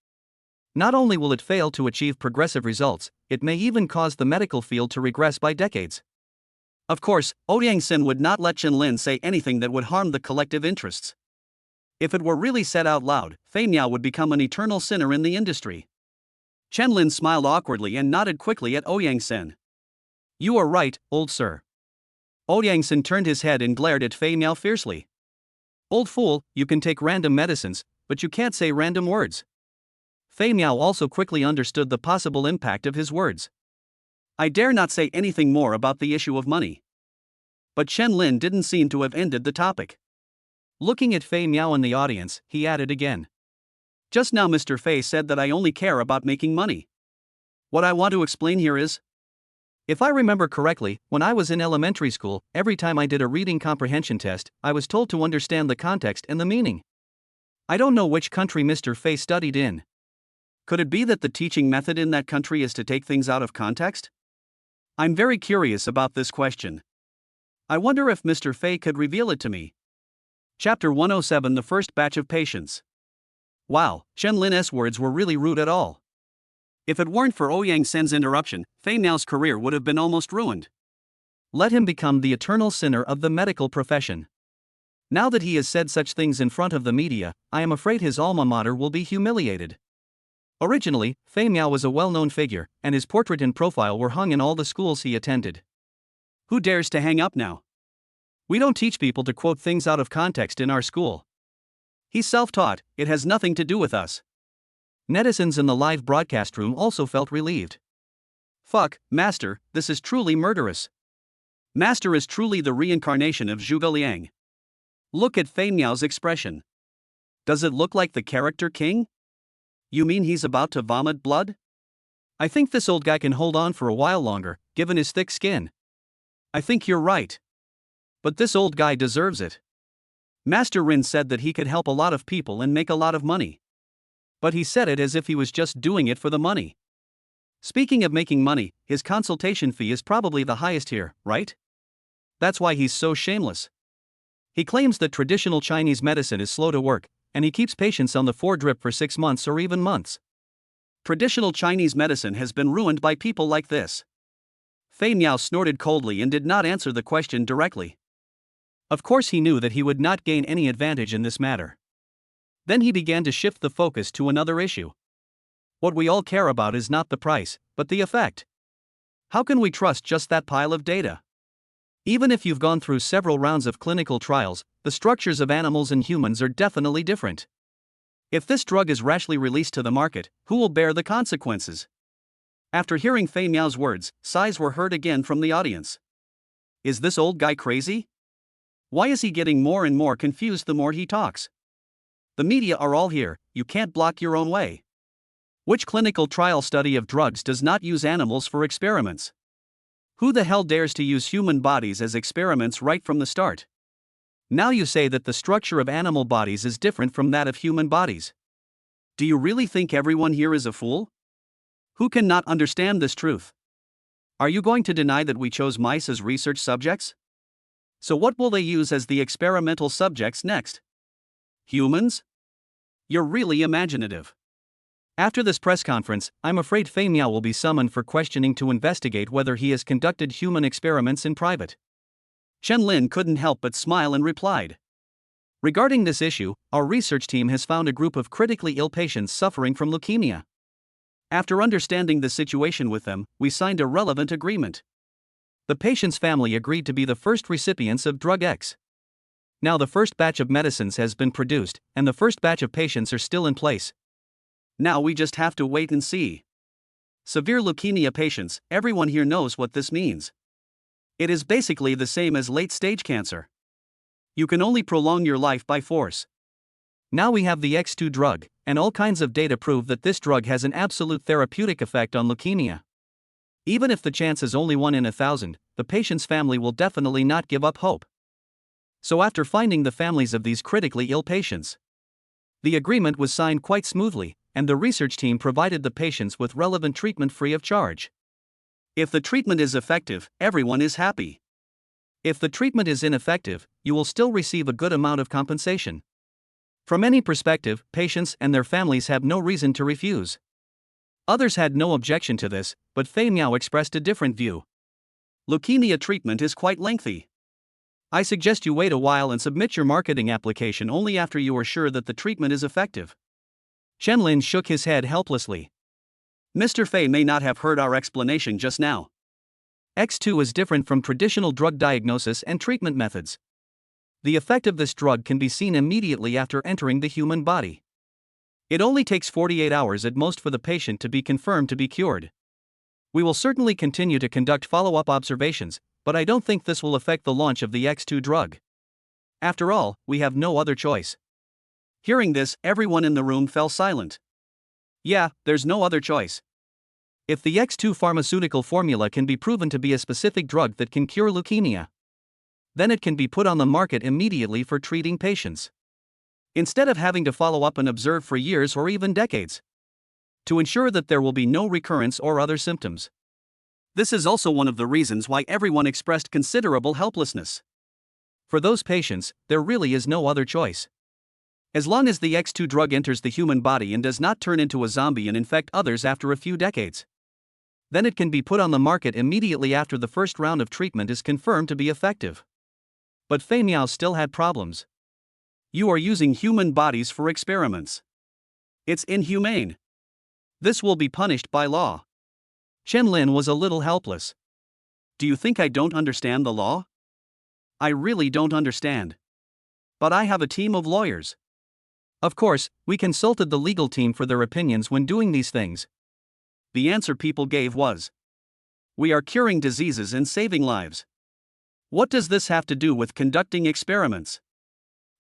Not only will it fail to achieve progressive results, it may even cause the medical field to regress by decades. Of course, Ouyang Sin would not let Chen Lin say anything that would harm the collective interests. If it were really said out loud, Fei Miao would become an eternal sinner in the industry. Chen Lin smiled awkwardly and nodded quickly at Ouyang Sin. You are right, old sir. Ouyang Sin turned his head and glared at Fei Miao fiercely. Old fool, you can take random medicines, but you can't say random words. Fei Miao also quickly understood the possible impact of his words. I dare not say anything more about the issue of money. But Chen Lin didn't seem to have ended the topic. Looking at Fei Miao in the audience, he added again. Just now Mr. Fei said that I only care about making money. What I want to explain here is, if I remember correctly, when I was in elementary school, every time I did a reading comprehension test, I was told to understand the context and the meaning. I don't know which country Mr. Fei studied in. Could it be that the teaching method in that country is to take things out of context? I'm very curious about this question. I wonder if Mr. Fei could reveal it to me. Chapter 107 The First Batch of Patients. Wow, Chen Lin's words were really rude at all. If it weren't for Ouyang Sin's interruption, Fei Miao's career would have been almost ruined. Let him become the eternal sinner of the medical profession. Now that he has said such things in front of the media, I am afraid his alma mater will be humiliated. Originally, Fei Miao was a well-known figure, and his portrait and profile were hung in all the schools he attended. Who dares to hang up now? We don't teach people to quote things out of context in our school. He's self-taught, it has nothing to do with us. Netizens in the live broadcast room also felt relieved. Fuck, Master, this is truly murderous. Master is truly the reincarnation of Zhuge Liang. Look at Fei Miao's expression. Does it look like the character king? You mean he's about to vomit blood? I think this old guy can hold on for a while longer, given his thick skin. I think you're right. But this old guy deserves it. Master Rin said that he could help a lot of people and make a lot of money. But he said it as if he was just doing it for the money. Speaking of making money, his consultation fee is probably the highest here, right? That's why he's so shameless. He claims that traditional Chinese medicine is slow to work, and he keeps patients on the 4-drip for 6 months or even months. Traditional Chinese medicine has been ruined by people like this. Fei Miao snorted coldly and did not answer the question directly. Of course he knew that he would not gain any advantage in this matter. Then he began to shift the focus to another issue. What we all care about is not the price, but the effect. How can we trust just that pile of data? Even if you've gone through several rounds of clinical trials, the structures of animals and humans are definitely different. If this drug is rashly released to the market, who will bear the consequences? After hearing Fei Miao's words, sighs were heard again from the audience. Is this old guy crazy? Why is he getting more and more confused the more he talks? The media are all here, you can't block your own way. Which clinical trial study of drugs does not use animals for experiments? Who the hell dares to use human bodies as experiments right from the start? Now you say that the structure of animal bodies is different from that of human bodies. Do you really think everyone here is a fool? Who cannot understand this truth? Are you going to deny that we chose mice as research subjects? So what will they use as the experimental subjects next? Humans? You're really imaginative. After this press conference, I'm afraid Fei Miao will be summoned for questioning to investigate whether he has conducted human experiments in private. Chen Lin couldn't help but smile and replied. Regarding this issue, our research team has found a group of critically ill patients suffering from leukemia. After understanding the situation with them, we signed a relevant agreement. The patient's family agreed to be the first recipients of drug X. Now the first batch of medicines has been produced, and the first batch of patients are still in place. Now we just have to wait and see. Severe leukemia patients, everyone here knows what this means. It is basically the same as late-stage cancer. You can only prolong your life by force. Now we have the X2 drug, and all kinds of data prove that this drug has an absolute therapeutic effect on leukemia. Even if the chance is only 1 in 1,000, the patient's family will definitely not give up hope. So after finding the families of these critically ill patients, the agreement was signed quite smoothly, and the research team provided the patients with relevant treatment free of charge. If the treatment is effective, everyone is happy. If the treatment is ineffective, you will still receive a good amount of compensation. From any perspective, patients and their families have no reason to refuse. Others had no objection to this, but Fei Miao expressed a different view. Leukemia treatment is quite lengthy. I suggest you wait a while and submit your marketing application only after you are sure that the treatment is effective. Chen Lin shook his head helplessly. Mr. Fei may not have heard our explanation just now. X2 is different from traditional drug diagnosis and treatment methods. The effect of this drug can be seen immediately after entering the human body. It only takes 48 hours at most for the patient to be confirmed to be cured. We will certainly continue to conduct follow-up observations, but I don't think this will affect the launch of the X2 drug. After all, we have no other choice. Hearing this, everyone in the room fell silent. Yeah, there's no other choice. If the X2 pharmaceutical formula can be proven to be a specific drug that can cure leukemia, then it can be put on the market immediately for treating patients, instead of having to follow up and observe for years or even decades, to ensure that there will be no recurrence or other symptoms. This is also one of the reasons why everyone expressed considerable helplessness. For those patients, there really is no other choice. As long as the X2 drug enters the human body and does not turn into a zombie and infect others after a few decades, then it can be put on the market immediately after the first round of treatment is confirmed to be effective. But Fei Miao still had problems. You are using human bodies for experiments. It's inhumane. This will be punished by law. Chen Lin was a little helpless. Do you think I don't understand the law? I really don't understand. But I have a team of lawyers. Of course, we consulted the legal team for their opinions when doing these things. The answer people gave was, we are curing diseases and saving lives. What does this have to do with conducting experiments?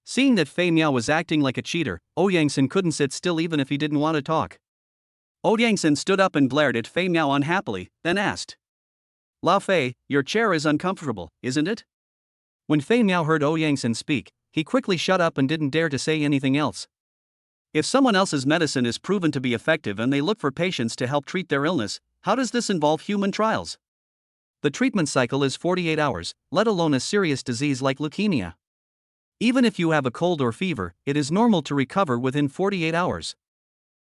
Seeing that Fei Miao was acting like a cheater, Ouyangsen couldn't sit still even if he didn't want to talk. Ouyangsen stood up and glared at Fei Miao unhappily, then asked, Lao Fei, your chair is uncomfortable, isn't it? When Fei Miao heard Ouyangsen speak, he quickly shut up and didn't dare to say anything else. If someone else's medicine is proven to be effective and they look for patients to help treat their illness, how does this involve human trials? The treatment cycle is 48 hours, let alone a serious disease like leukemia. Even if you have a cold or fever, it is normal to recover within 48 hours.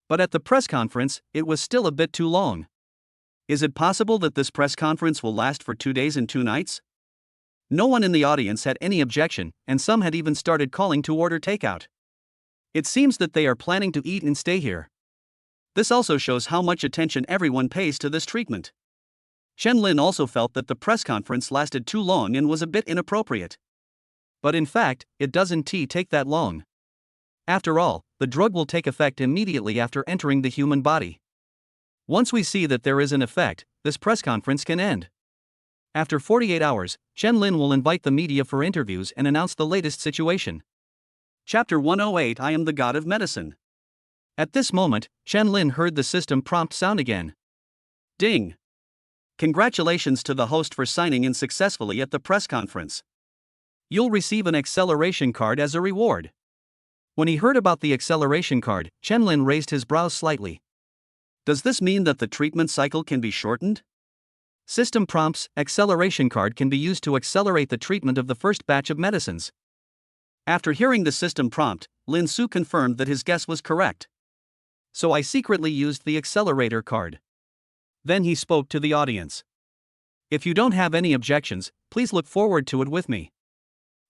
But at the press conference, it was still a bit too long. Is it possible that this press conference will last for 2 days and 2 nights? No one in the audience had any objection, and some had even started calling to order takeout. It seems that they are planning to eat and stay here. This also shows how much attention everyone pays to this treatment. Chen Lin also felt that the press conference lasted too long and was a bit inappropriate. But in fact, it doesn't take that long. After all, the drug will take effect immediately after entering the human body. Once we see that there is an effect, this press conference can end. After 48 hours, Chen Lin will invite the media for interviews and announce the latest situation. Chapter 108 I am the God of Medicine. At this moment, Chen Lin heard the system prompt sound again. Ding! Congratulations to the host for signing in successfully at the press conference. You'll receive an acceleration card as a reward. When he heard about the acceleration card, Chen Lin raised his brows slightly. Does this mean that the treatment cycle can be shortened? System prompts, acceleration card can be used to accelerate the treatment of the first batch of medicines. After hearing the system prompt, Lin Su confirmed that his guess was correct. So I secretly used the accelerator card. Then he spoke to the audience. If you don't have any objections, please look forward to it with me.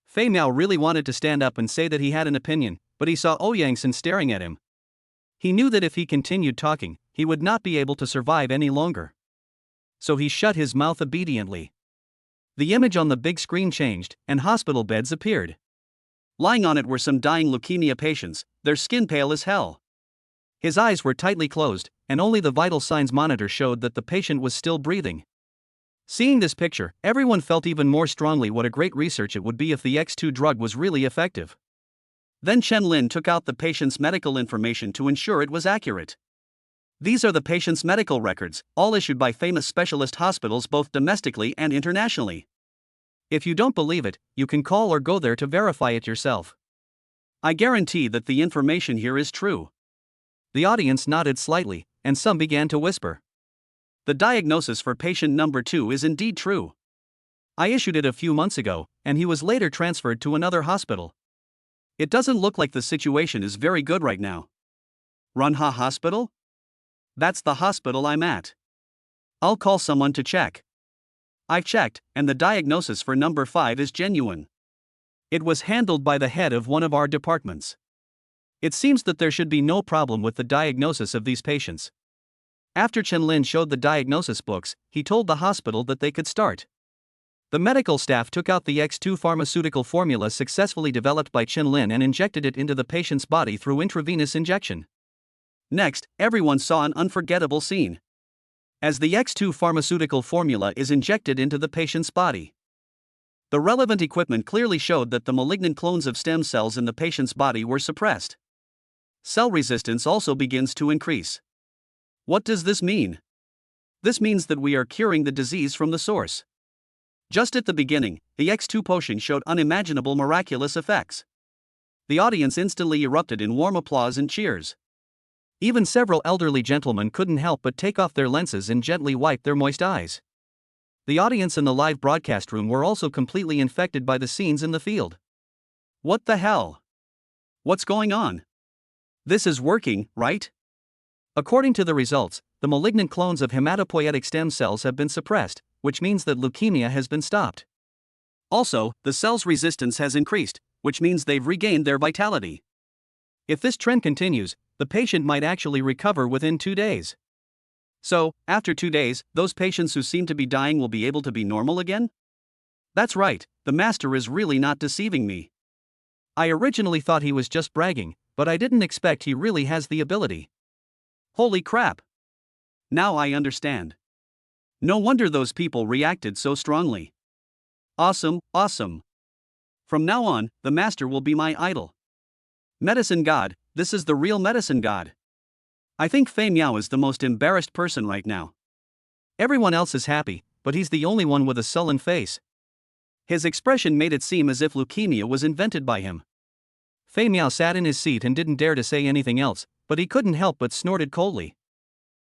Fei Miao really wanted to stand up and say that he had an opinion, but he saw Ouyangsen staring at him. He knew that if he continued talking, he would not be able to survive any longer. So he shut his mouth obediently. The image on the big screen changed, and hospital beds appeared. Lying on it were some dying leukemia patients, their skin pale as hell. His eyes were tightly closed, and only the vital signs monitor showed that the patient was still breathing. Seeing this picture, everyone felt even more strongly what a great research it would be if the X2 drug was really effective. Then Chen Lin took out the patient's medical information to ensure it was accurate. These are the patient's medical records, all issued by famous specialist hospitals both domestically and internationally. If you don't believe it, you can call or go there to verify it yourself. I guarantee that the information here is true. The audience nodded slightly, and some began to whisper. The diagnosis for patient number 2 is indeed true. I issued it a few months ago, and he was later transferred to another hospital. It doesn't look like the situation is very good right now. Runha Hospital? That's the hospital I'm at. I'll call someone to check. I've checked, and the diagnosis for number 5 is genuine. It was handled by the head of one of our departments. It seems that there should be no problem with the diagnosis of these patients. After Chen Lin showed the diagnosis books, he told the hospital that they could start. The medical staff took out the X2 pharmaceutical formula successfully developed by Chen Lin and injected it into the patient's body through intravenous injection. Next, everyone saw an unforgettable scene. As the X2 pharmaceutical formula is injected into the patient's body, the relevant equipment clearly showed that the malignant clones of stem cells in the patient's body were suppressed. Cell resistance also begins to increase. What does this mean? This means that we are curing the disease from the source. Just at the beginning, the X2 potion showed unimaginable miraculous effects. The audience instantly erupted in warm applause and cheers. Even several elderly gentlemen couldn't help but take off their lenses and gently wipe their moist eyes. The audience in the live broadcast room were also completely infected by the scenes in the field. What the hell? What's going on? This is working, right? According to the results, the malignant clones of hematopoietic stem cells have been suppressed, which means that leukemia has been stopped. Also, the cell's resistance has increased, which means they've regained their vitality. If this trend continues, the patient might actually recover within 2 days. So, after 2 days, those patients who seem to be dying will be able to be normal again? That's right, the master is really not deceiving me. I originally thought he was just bragging, but I didn't expect he really has the ability. Holy crap! Now I understand. No wonder those people reacted so strongly. Awesome, awesome. From now on, the master will be my idol. Medicine God, this is the real medicine God. I think Fei Miao is the most embarrassed person right now. Everyone else is happy, but he's the only one with a sullen face. His expression made it seem as if leukemia was invented by him. Fei Miao sat in his seat and didn't dare to say anything else, but he couldn't help but snorted coldly.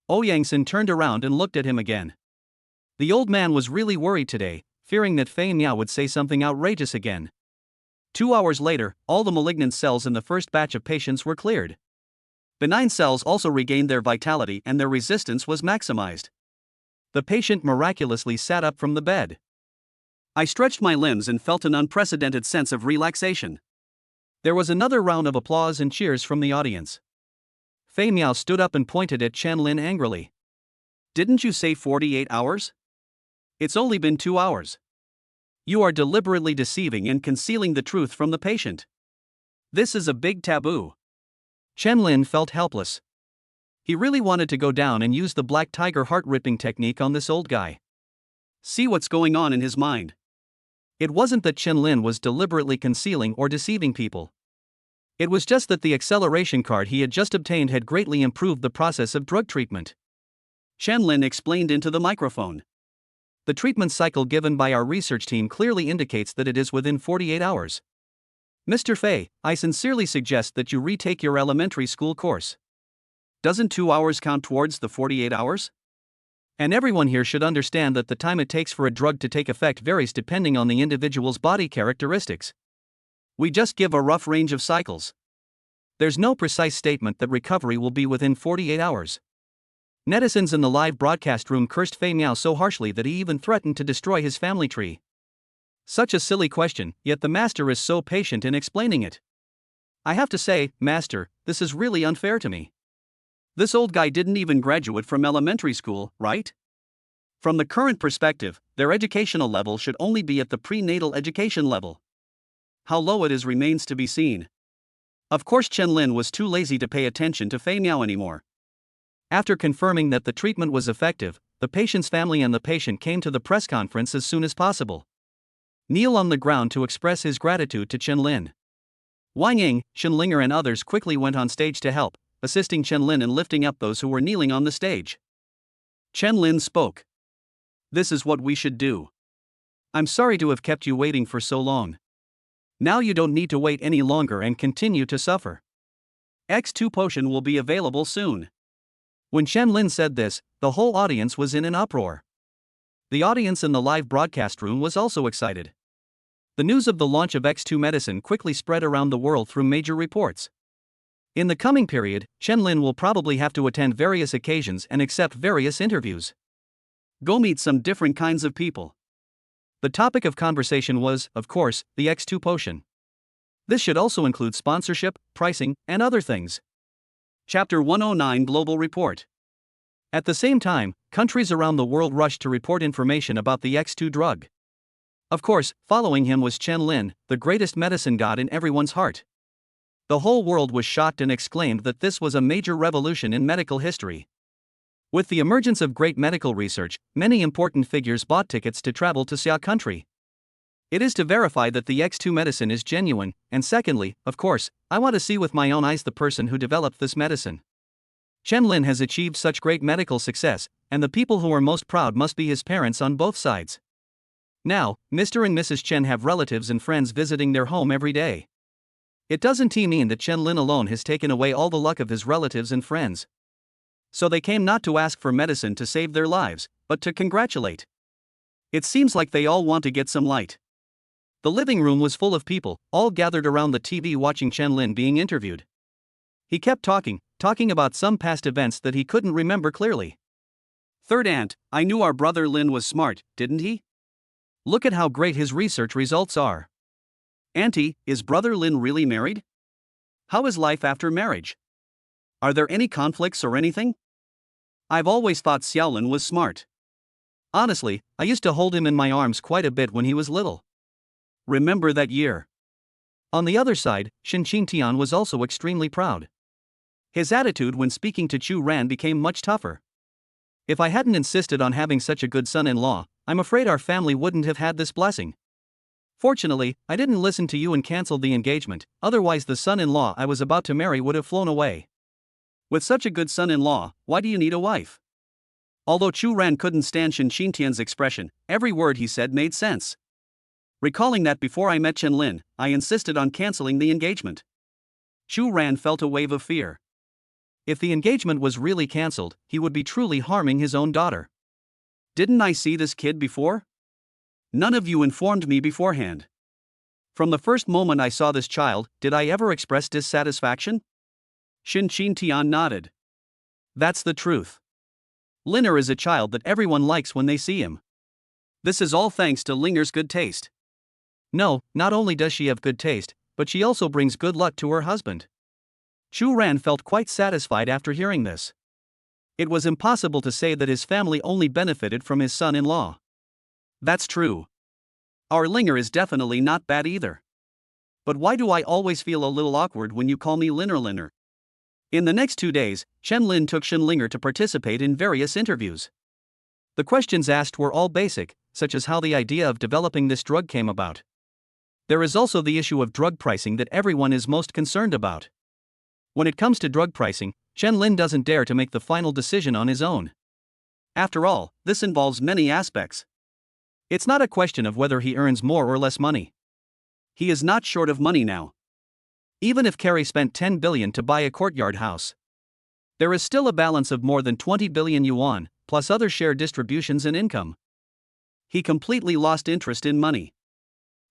Ouyangsen turned around and looked at him again. The old man was really worried today, fearing that Fei Miao would say something outrageous again. 2 hours later, all the malignant cells in the first batch of patients were cleared. Benign cells also regained their vitality and their resistance was maximized. The patient miraculously sat up from the bed. I stretched my limbs and felt an unprecedented sense of relaxation. There was another round of applause and cheers from the audience. Fei Miao stood up and pointed at Chen Lin angrily. Didn't you say 48 hours? It's only been 2 hours. You are deliberately deceiving and concealing the truth from the patient. This is a big taboo. Chen Lin felt helpless. He really wanted to go down and use the black tiger heart-ripping technique on this old guy. See what's going on in his mind. It wasn't that Chen Lin was deliberately concealing or deceiving people. It was just that the acceleration card he had just obtained had greatly improved the process of drug treatment. Chen Lin explained into the microphone. The treatment cycle given by our research team clearly indicates that it is within 48 hours. Mr. Fei, I sincerely suggest that you retake your elementary school course. Doesn't 2 hours count towards the 48 hours? And everyone here should understand that the time it takes for a drug to take effect varies depending on the individual's body characteristics. We just give a rough range of cycles. There's no precise statement that recovery will be within 48 hours. Netizens in the live broadcast room cursed Fei Miao so harshly that he even threatened to destroy his family tree. Such a silly question, yet the master is so patient in explaining it. I have to say, master, this is really unfair to me. This old guy didn't even graduate from elementary school, right? From the current perspective, their educational level should only be at the prenatal education level. How low it is remains to be seen. Of course, Chen Lin was too lazy to pay attention to Fei Miao anymore. After confirming that the treatment was effective, the patient's family and the patient came to the press conference as soon as possible. Kneel on the ground to express his gratitude to Chen Lin. Wang Ying, Shen Linger and others quickly went on stage to help, assisting Chen Lin in lifting up those who were kneeling on the stage. Chen Lin spoke. This is what we should do. I'm sorry to have kept you waiting for so long. Now you don't need to wait any longer and continue to suffer. X2 potion will be available soon. When Chen Lin said this, the whole audience was in an uproar. The audience in the live broadcast room was also excited. The news of the launch of X2 medicine quickly spread around the world through major reports. In the coming period, Chen Lin will probably have to attend various occasions and accept various interviews. Go meet some different kinds of people. The topic of conversation was, of course, the X2 potion. This should also include sponsorship, pricing, and other things. Chapter 109 Global Report. At the same time, countries around the world rushed to report information about the X2 drug. Of course, following him was Chen Lin, the greatest medicine god in everyone's heart. The whole world was shocked and exclaimed that this was a major revolution in medical history. With the emergence of great medical research, many important figures bought tickets to travel to Xia country. It is to verify that the X2 medicine is genuine, and secondly, of course, I want to see with my own eyes the person who developed this medicine. Chen Lin has achieved such great medical success, and the people who are most proud must be his parents on both sides. Now, Mr. and Mrs. Chen have relatives and friends visiting their home every day. It doesn't mean that Chen Lin alone has taken away all the luck of his relatives and friends. So they came not to ask for medicine to save their lives, but to congratulate. It seems like they all want to get some light. The living room was full of people, all gathered around the TV watching Chen Lin being interviewed. He kept talking about some past events that he couldn't remember clearly. Third aunt, I knew our brother Lin was smart, didn't he? Look at how great his research results are. Auntie, is brother Lin really married? How is life after marriage? Are there any conflicts or anything? I've always thought Xiaolin was smart. Honestly, I used to hold him in my arms quite a bit when he was little. Remember that year? On the other side, Shen Qingtian was also extremely proud. His attitude when speaking to Chu Ran became much tougher. If I hadn't insisted on having such a good son-in-law, I'm afraid our family wouldn't have had this blessing. Fortunately, I didn't listen to you and canceled the engagement, otherwise the son-in-law I was about to marry would have flown away. With such a good son-in-law, why do you need a wife? Although Chu Ran couldn't stand Shen Qingtian's expression, every word he said made sense. Recalling that before I met Chen Lin, I insisted on canceling the engagement. Chu Ran felt a wave of fear. If the engagement was really cancelled, he would be truly harming his own daughter. Didn't I see this kid before? None of you informed me beforehand. From the first moment I saw this child, did I ever express dissatisfaction? Shen Qingtian nodded. That's the truth. Liner is a child that everyone likes when they see him. This is all thanks to Linger's good taste. No, not only does she have good taste, but she also brings good luck to her husband. Chu Ran felt quite satisfied after hearing this. It was impossible to say that his family only benefited from his son-in-law. That's true. Our Linger is definitely not bad either. But why do I always feel a little awkward when you call me Liner? In the next 2 days, Chen Lin took Shen Linger to participate in various interviews. The questions asked were all basic, such as how the idea of developing this drug came about. There is also the issue of drug pricing that everyone is most concerned about. When it comes to drug pricing, Chen Lin doesn't dare to make the final decision on his own. After all, this involves many aspects. It's not a question of whether he earns more or less money. He is not short of money now. Even if Carrie spent 10 billion to buy a courtyard house, there is still a balance of more than 20 billion yuan, plus other share distributions and income. He completely lost interest in money.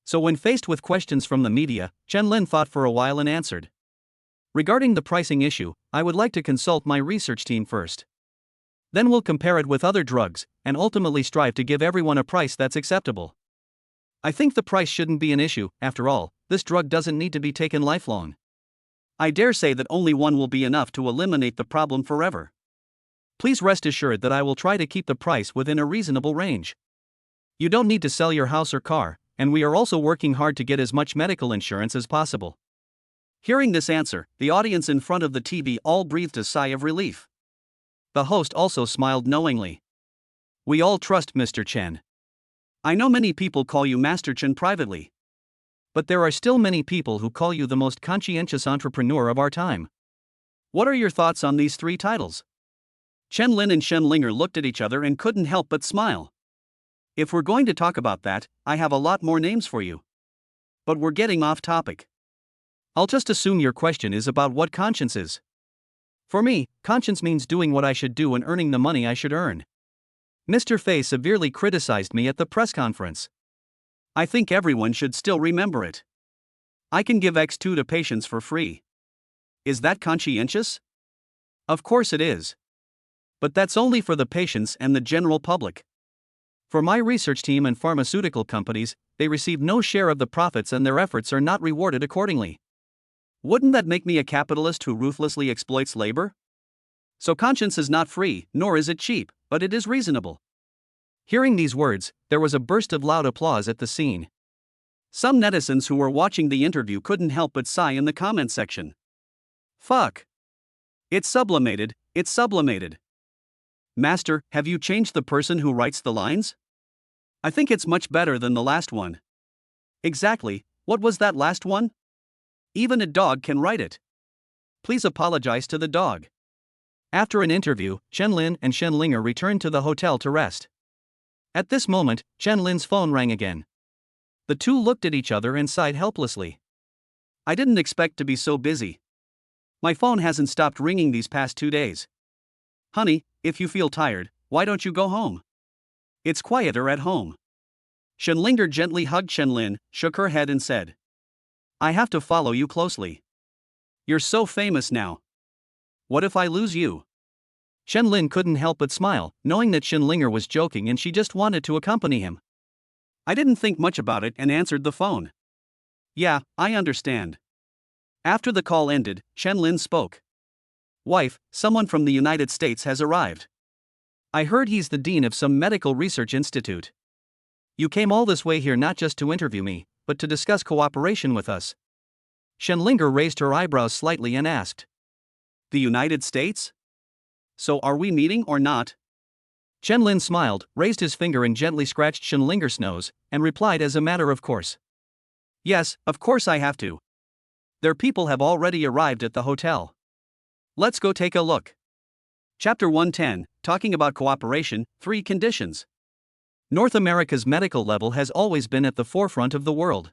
So when faced with questions from the media, Chen Lin thought for a while and answered. Regarding the pricing issue, I would like to consult my research team first. Then we'll compare it with other drugs, and ultimately strive to give everyone a price that's acceptable. I think the price shouldn't be an issue, after all, this drug doesn't need to be taken lifelong. I dare say that only one will be enough to eliminate the problem forever. Please rest assured that I will try to keep the price within a reasonable range. You don't need to sell your house or car, and we are also working hard to get as much medical insurance as possible. Hearing this answer, the audience in front of the TV all breathed a sigh of relief. The host also smiled knowingly. We all trust Mr. Chen. I know many people call you Master Chen privately. But there are still many people who call you the most conscientious entrepreneur of our time. What are your thoughts on these 3 titles? Chen Lin and Shen Linger looked at each other and couldn't help but smile. If we're going to talk about that, I have a lot more names for you. But we're getting off topic. I'll just assume your question is about what conscience is. For me, conscience means doing what I should do and earning the money I should earn. Mr. Fay severely criticized me at the press conference. I think everyone should still remember it. I can give X2 to patients for free. Is that conscientious? Of course it is. But that's only for the patients and the general public. For my research team and pharmaceutical companies, they receive no share of the profits and their efforts are not rewarded accordingly. Wouldn't that make me a capitalist who ruthlessly exploits labor? So conscience is not free, nor is it cheap, but it is reasonable. Hearing these words, there was a burst of loud applause at the scene. Some netizens who were watching the interview couldn't help but sigh in the comment section. Fuck. It's sublimated, it's sublimated. Master, have you changed the person who writes the lines? I think it's much better than the last one. Exactly, what was that last one? Even a dog can write it. Please apologize to the dog. After an interview, Chen Lin and Shen Linger returned to the hotel to rest. At this moment, Chen Lin's phone rang again. The two looked at each other and sighed helplessly. I didn't expect to be so busy. My phone hasn't stopped ringing these past 2 days. Honey, if you feel tired, why don't you go home? It's quieter at home. Shen Linger gently hugged Chen Lin, shook her head and said, I have to follow you closely. You're so famous now. What if I lose you? Shen Lin couldn't help but smile, knowing that Shen Linger was joking and she just wanted to accompany him. I didn't think much about it and answered the phone. Yeah, I understand. After the call ended, Chen Lin spoke. Wife, someone from the United States has arrived. I heard he's the dean of some medical research institute. You came all this way here not just to interview me, but to discuss cooperation with us. Shen Linger raised her eyebrows slightly and asked. The United States? So are we meeting or not? Chen Lin smiled, raised his finger and gently scratched Shen Linger's nose, and replied as a matter of course. Yes, of course I have to. Their people have already arrived at the hotel. Let's go take a look. Chapter 110, talking about cooperation, 3 conditions. North America's medical level has always been at the forefront of the world.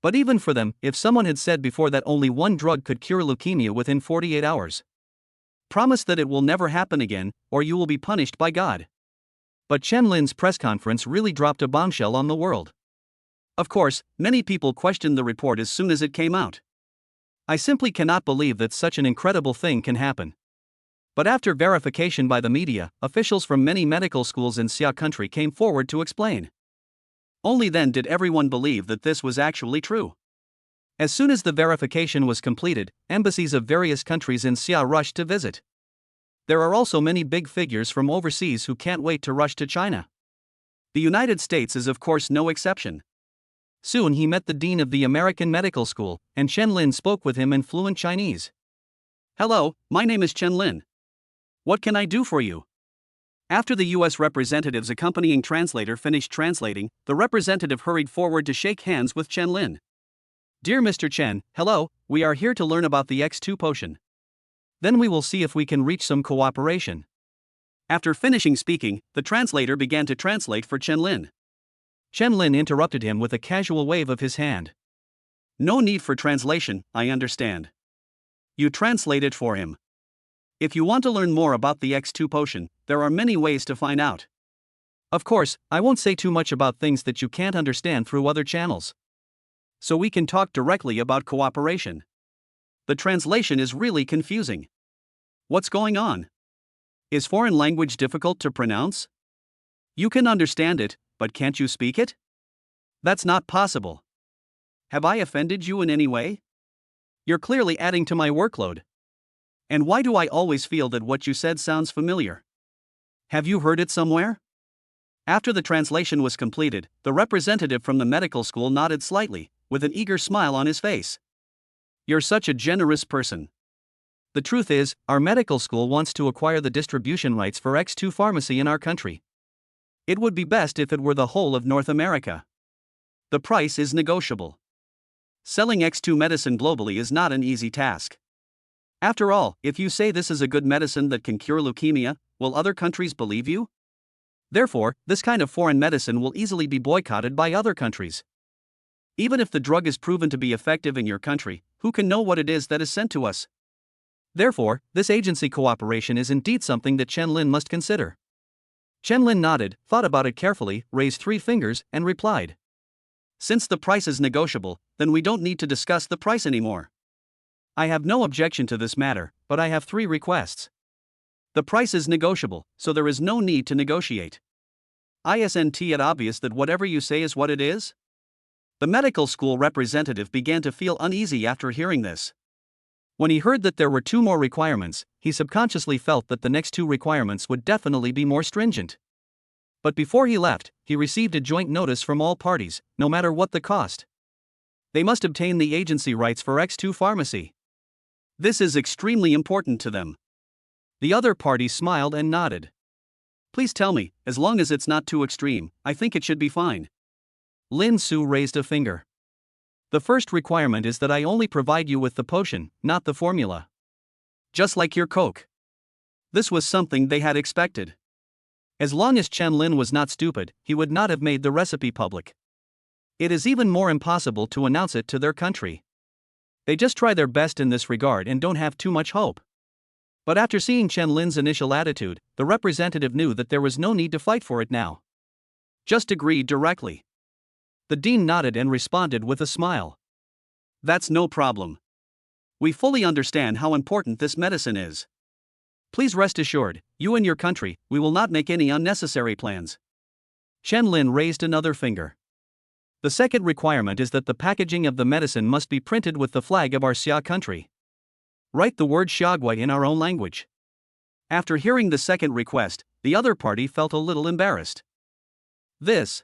But even for them, if someone had said before that only one drug could cure leukemia within 48 hours, promise that it will never happen again, or you will be punished by God. But Chen Lin's press conference really dropped a bombshell on the world. Of course, many people questioned the report as soon as it came out. I simply cannot believe that such an incredible thing can happen. But after verification by the media, officials from many medical schools in Xia country came forward to explain. Only then did everyone believe that this was actually true. As soon as the verification was completed, embassies of various countries in Xia rushed to visit. There are also many big figures from overseas who can't wait to rush to China. The United States is of course no exception. Soon he met the dean of the American Medical School, and Chen Lin spoke with him in fluent Chinese. Hello, my name is Chen Lin. What can I do for you? After the U.S. representative's accompanying translator finished translating, the representative hurried forward to shake hands with Chen Lin. Dear Mr. Chen, hello, we are here to learn about the X2 potion. Then we will see if we can reach some cooperation. After finishing speaking, the translator began to translate for Chen Lin. Chen Lin interrupted him with a casual wave of his hand. No need for translation, I understand. You translate it for him. If you want to learn more about the X2 potion, there are many ways to find out. Of course, I won't say too much about things that you can't understand through other channels. So we can talk directly about cooperation. The translation is really confusing. What's going on? Is foreign language difficult to pronounce? You can understand it, but can't you speak it? That's not possible. Have I offended you in any way? You're clearly adding to my workload. And why do I always feel that what you said sounds familiar? Have you heard it somewhere? After the translation was completed, the representative from the medical school nodded slightly, with an eager smile on his face. You're such a generous person. The truth is, our medical school wants to acquire the distribution rights for X2 pharmacy in our country. It would be best if it were the whole of North America. The price is negotiable. Selling X2 medicine globally is not an easy task. After all, if you say this is a good medicine that can cure leukemia, will other countries believe you? Therefore, this kind of foreign medicine will easily be boycotted by other countries. Even if the drug is proven to be effective in your country, who can know what it is that is sent to us? Therefore, this agency cooperation is indeed something that Chen Lin must consider. Chen Lin nodded, thought about it carefully, raised 3 fingers, and replied. Since the price is negotiable, then we don't need to discuss the price anymore. I have no objection to this matter, but I have 3 requests. The price is negotiable, so there is no need to negotiate. Isn't it obvious that whatever you say is what it is? The medical school representative began to feel uneasy after hearing this. When he heard that there were 2 more requirements, he subconsciously felt that the next 2 requirements would definitely be more stringent. But before he left, he received a joint notice from all parties, no matter what the cost. They must obtain the agency rights for X2 pharmacy. This is extremely important to them. The other party smiled and nodded. Please tell me, as long as it's not too extreme, I think it should be fine. Lin Su raised a finger. The first requirement is that I only provide you with the potion, not the formula. Just like your Coke. This was something they had expected. As long as Chen Lin was not stupid, he would not have made the recipe public. It is even more impossible to announce it to their country. They just try their best in this regard and don't have too much hope. But after seeing Chen Lin's initial attitude, the representative knew that there was no need to fight for it now. Just agree directly. The dean nodded and responded with a smile. That's no problem. We fully understand how important this medicine is. Please rest assured, you and your country, we will not make any unnecessary plans. Chen Lin raised another finger. The second requirement is that the packaging of the medicine must be printed with the flag of our Xia country. Write the word Xiaogui in our own language. After hearing the second request, the other party felt a little embarrassed. This.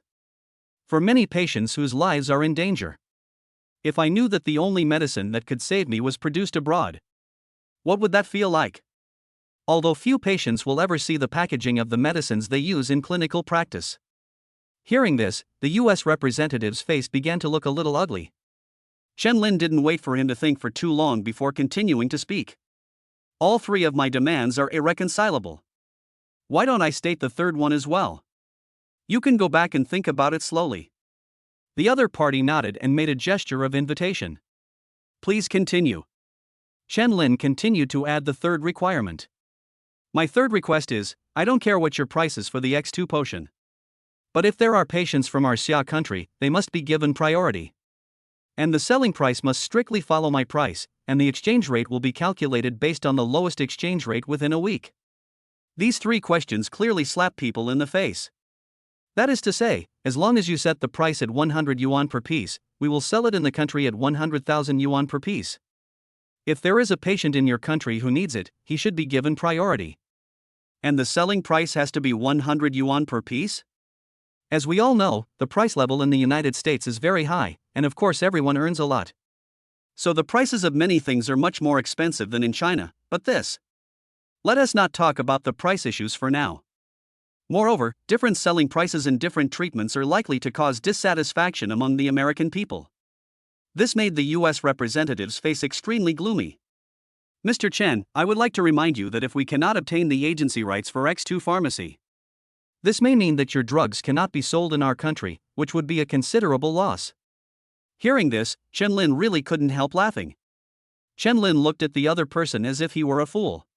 For many patients whose lives are in danger. If I knew that the only medicine that could save me was produced abroad, what would that feel like? Although few patients will ever see the packaging of the medicines they use in clinical practice. Hearing this, the U.S. representative's face began to look a little ugly. Chen Lin didn't wait for him to think for too long before continuing to speak. All 3 of my demands are irreconcilable. Why don't I state the third one as well? You can go back and think about it slowly. The other party nodded and made a gesture of invitation. Please continue. Chen Lin continued to add the third requirement. My third request is, I don't care what your price is for the X2 potion. But if there are patients from our Xia country, they must be given priority. And the selling price must strictly follow my price, and the exchange rate will be calculated based on the lowest exchange rate within a week. These 3 questions clearly slap people in the face. That is to say, as long as you set the price at 100 yuan per piece, we will sell it in the country at 100,000 yuan per piece. If there is a patient in your country who needs it, he should be given priority. And the selling price has to be 100 yuan per piece? As we all know, the price level in the United States is very high, and of course everyone earns a lot. So the prices of many things are much more expensive than in China, but this. Let us not talk about the price issues for now. Moreover, different selling prices and different treatments are likely to cause dissatisfaction among the American people. This made the U.S. representative's face extremely gloomy. Mr. Chen, I would like to remind you that if we cannot obtain the agency rights for X2 pharmacy, this may mean that your drugs cannot be sold in our country, which would be a considerable loss. Hearing this, Chen Lin really couldn't help laughing. Chen Lin looked at the other person as if he were a fool.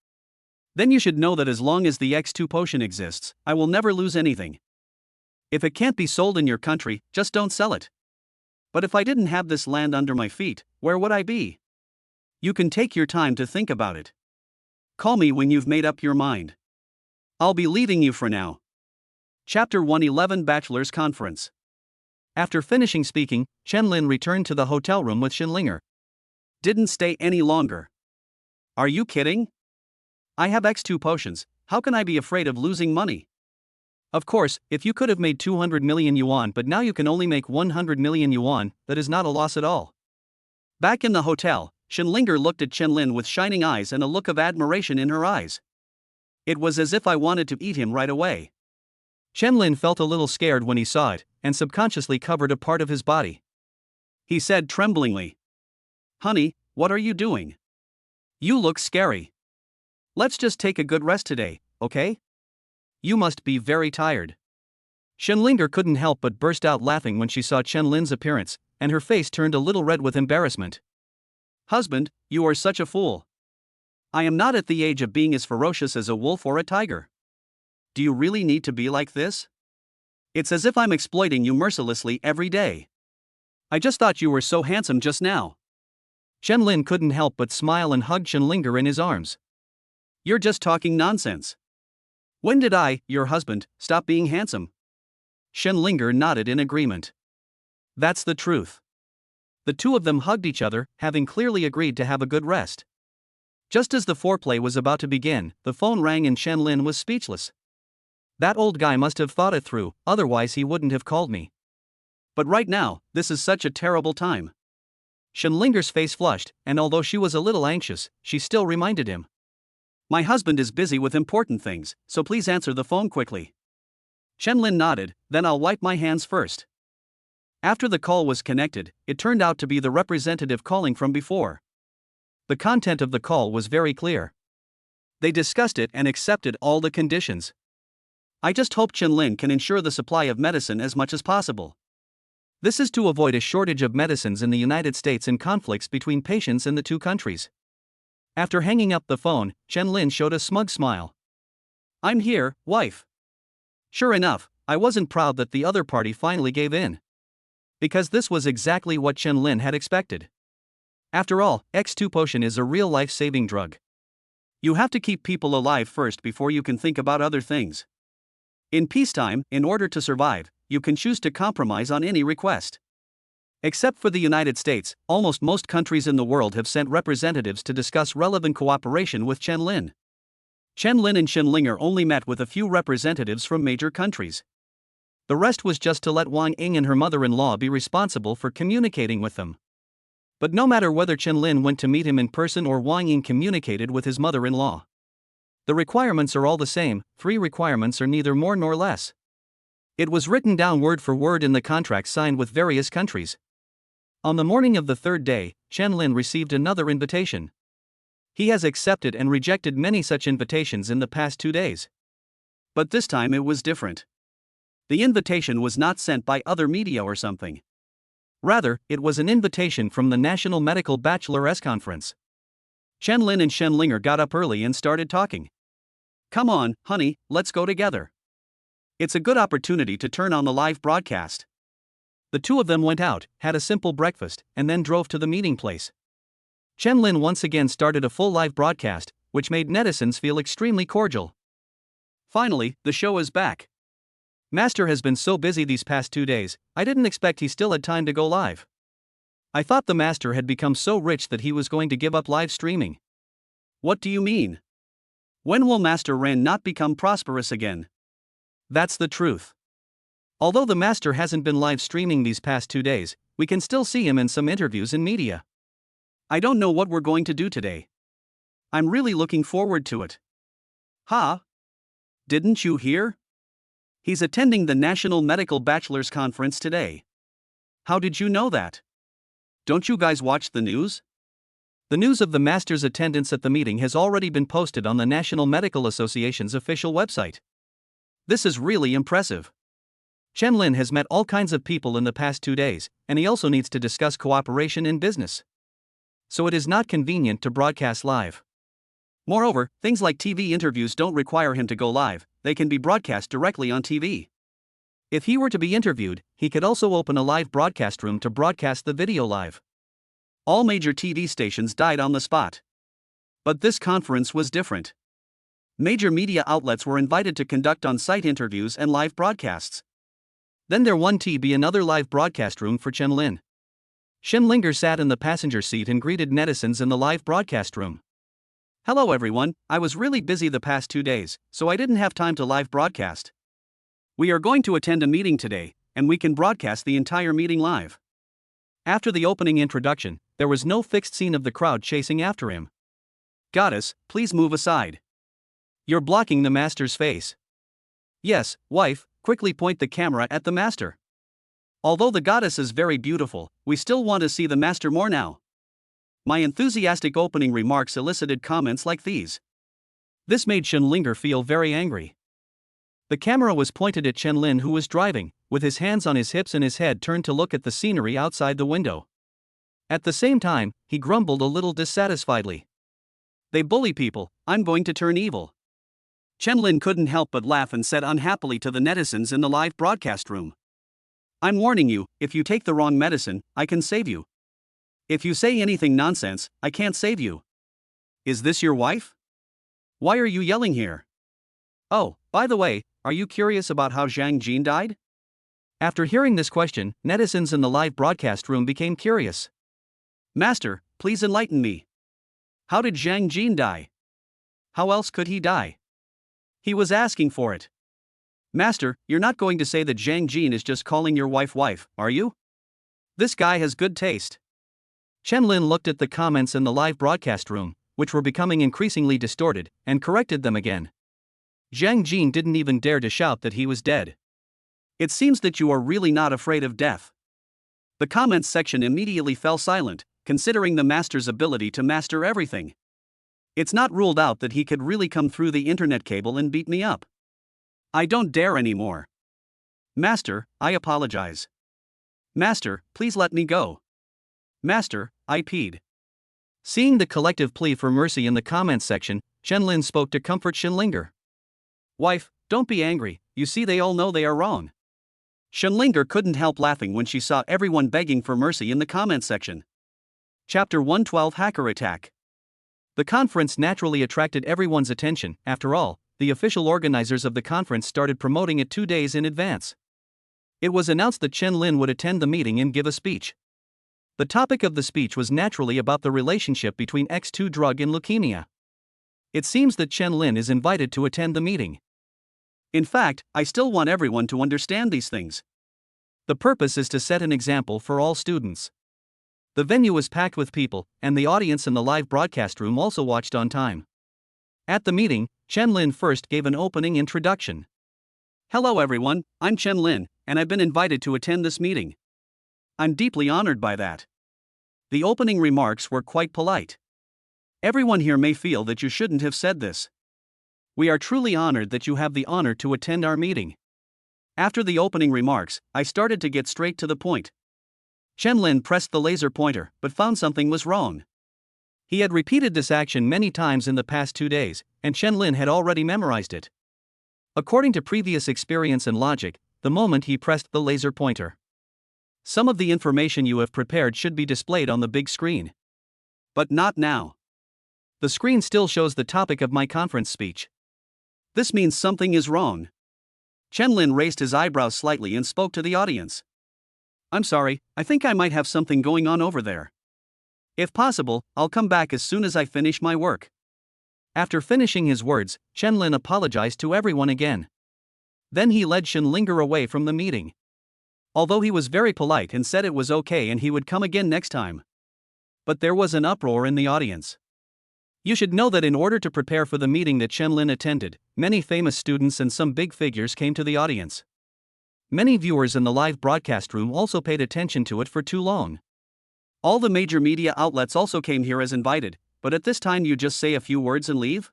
Then you should know that as long as the X2 potion exists, I will never lose anything. If it can't be sold in your country, just don't sell it. But if I didn't have this land under my feet, where would I be? You can take your time to think about it. Call me when you've made up your mind. I'll be leaving you for now. Chapter 111 Bachelor's Conference. After finishing speaking, Chen Lin returned to the hotel room with Xinlinger. Didn't stay any longer. Are you kidding? I have X2 potions, how can I be afraid of losing money? Of course, if you could have made 200 million yuan but now you can only make 100 million yuan, that is not a loss at all. Back in the hotel, Xinlinger looked at Chen Lin with shining eyes and a look of admiration in her eyes. It was as if I wanted to eat him right away. Chen Lin felt a little scared when he saw it, and subconsciously covered a part of his body. He said tremblingly, "Honey, what are you doing? You look scary. Let's just take a good rest today, okay? You must be very tired." Xinlinger couldn't help but burst out laughing when she saw Chen Lin's appearance, and her face turned a little red with embarrassment. "Husband, you are such a fool. I am not at the age of being as ferocious as a wolf or a tiger. Do you really need to be like this? It's as if I'm exploiting you mercilessly every day. I just thought you were so handsome just now. Chen Lin couldn't help but smile and hug Chen Linger in his arms. You're just talking nonsense. When did I, your husband, stop being handsome? Chen Linger nodded in agreement. That's the truth. The two of them hugged each other, having clearly agreed to have a good rest. Just as the foreplay was about to begin, the phone rang and Chen Lin was speechless. That old guy must have thought it through, otherwise he wouldn't have called me. But right now, this is such a terrible time. Chen Linger's face flushed, and although she was a little anxious, she still reminded him. My husband is busy with important things, so please answer the phone quickly. Chen Lin nodded, then I'll wipe my hands first. After the call was connected, it turned out to be the representative calling from before. The content of the call was very clear. They discussed it and accepted all the conditions. I just hope Chen Lin can ensure the supply of medicine as much as possible. This is to avoid a shortage of medicines in the United States and conflicts between patients in the two countries. After hanging up the phone, Chen Lin showed a smug smile. I'm here, wife. Sure enough, I wasn't proud that the other party finally gave in. Because this was exactly what Chen Lin had expected. After all, X2 potion is a real life-saving drug. You have to keep people alive first before you can think about other things. In peacetime, in order to survive, you can choose to compromise on any request. Except for the United States, almost most countries in the world have sent representatives to discuss relevant cooperation with Chen Lin. Chen Lin and Chen Linger only met with a few representatives from major countries. The rest was just to let Wang Ying and her mother-in-law be responsible for communicating with them. But no matter whether Chen Lin went to meet him in person or Wang Ying communicated with his mother-in-law, the requirements are all the same. 3 requirements are neither more nor less. It was written down word for word in the contract signed with various countries. On the morning of the 3rd day, Chen Lin received another invitation. He has accepted and rejected many such invitations in the past 2 days. But this time it was different. The invitation was not sent by other media or something. Rather, it was an invitation from the National Medical Bachelor's Conference. Chen Lin and Chen Linger got up early and started talking. Come on, honey, let's go together. It's a good opportunity to turn on the live broadcast. The two of them went out, had a simple breakfast, and then drove to the meeting place. Chen Lin once again started a full live broadcast, which made netizens feel extremely cordial. Finally, the show is back. Master has been so busy these past 2 days, I didn't expect he still had time to go live. I thought the master had become so rich that he was going to give up live streaming. What do you mean? When will Master Ren not become prosperous again? That's the truth. Although the master hasn't been live streaming these past 2 days, we can still see him in some interviews in media. I don't know what we're going to do today. I'm really looking forward to it. Huh? Didn't you hear? He's attending the National Medical Bachelor's Conference today. How did you know that? Don't you guys watch the news? The news of the master's attendance at the meeting has already been posted on the National Medical Association's official website. This is really impressive. Chen Lin has met all kinds of people in the past 2 days, and he also needs to discuss cooperation in business. So it is not convenient to broadcast live. Moreover, things like TV interviews don't require him to go live, they can be broadcast directly on TV. If he were to be interviewed, he could also open a live broadcast room to broadcast the video live. All major TV stations died on the spot. But this conference was different. Major media outlets were invited to conduct on-site interviews and live broadcasts. Then there won to be another live broadcast room for Chen Lin. Chen Linger sat in the passenger seat and greeted netizens in the live broadcast room. Hello everyone, I was really busy the past 2 days, so I didn't have time to live broadcast. We are going to attend a meeting today, and we can broadcast the entire meeting live. After the opening introduction, there was no fixed scene of the crowd chasing after him. Goddess, please move aside. You're blocking the master's face. Yes, wife, quickly point the camera at the master. Although the goddess is very beautiful, we still want to see the master more now. My enthusiastic opening remarks elicited comments like these. This made Chen Linger feel very angry. The camera was pointed at Chen Lin, who was driving, with his hands on his hips and his head turned to look at the scenery outside the window. At the same time, he grumbled a little dissatisfiedly. They bully people, I'm going to turn evil. Chen Lin couldn't help but laugh and said unhappily to the netizens in the live broadcast room. I'm warning you, if you take the wrong medicine, I can save you. If you say anything nonsense, I can't save you. Is this your wife? Why are you yelling here? Oh, by the way, are you curious about how Zhang Jin died? After hearing this question, netizens in the live broadcast room became curious. Master, please enlighten me. How did Zhang Jin die? How else could he die? He was asking for it. Master, you're not going to say that Zhang Jin is just calling your wife, are you? This guy has good taste. Chen Lin looked at the comments in the live broadcast room, which were becoming increasingly distorted, and corrected them again. Zhang Jin didn't even dare to shout that he was dead. It seems that you are really not afraid of death. The comments section immediately fell silent, considering the master's ability to master everything. It's not ruled out that he could really come through the internet cable and beat me up. I don't dare anymore. Master, I apologize. Master, please let me go. Master, I peed. Seeing the collective plea for mercy in the comments section, Chen Lin spoke to comfort Shenlinger. Wife, don't be angry, you see they all know they are wrong. Shenlinger couldn't help laughing when she saw everyone begging for mercy in the comments section. Chapter 112 Hacker Attack. The conference naturally attracted everyone's attention. After all, the official organizers of the conference started promoting it 2 days in advance. It was announced that Chen Lin would attend the meeting and give a speech. The topic of the speech was naturally about the relationship between X2 drug and leukemia. It seems that Chen Lin is invited to attend the meeting. In fact, I still want everyone to understand these things. The purpose is to set an example for all students. The venue was packed with people, and the audience in the live broadcast room also watched on time. At the meeting, Chen Lin first gave an opening introduction. Hello everyone, I'm Chen Lin, and I've been invited to attend this meeting. I'm deeply honored by that. The opening remarks were quite polite. Everyone here may feel that you shouldn't have said this. We are truly honored that you have the honor to attend our meeting. After the opening remarks, I started to get straight to the point. Chen Lin pressed the laser pointer, but found something was wrong. He had repeated this action many times in the past 2 days, and Chen Lin had already memorized it. According to previous experience and logic, the moment he pressed the laser pointer, some of the information you have prepared should be displayed on the big screen. But not now. The screen still shows the topic of my conference speech. This means something is wrong. Chen Lin raised his eyebrows slightly and spoke to the audience. I'm sorry, I think I might have something going on over there. If possible, I'll come back as soon as I finish my work. After finishing his words, Chen Lin apologized to everyone again. Then he led Shenlinger away from the meeting. Although he was very polite and said it was okay and he would come again next time. But there was an uproar in the audience. You should know that in order to prepare for the meeting that Chen Lin attended, many famous students and some big figures came to the audience. Many viewers in the live broadcast room also paid attention to it for too long. All the major media outlets also came here as invited, but at this time you just say a few words and leave?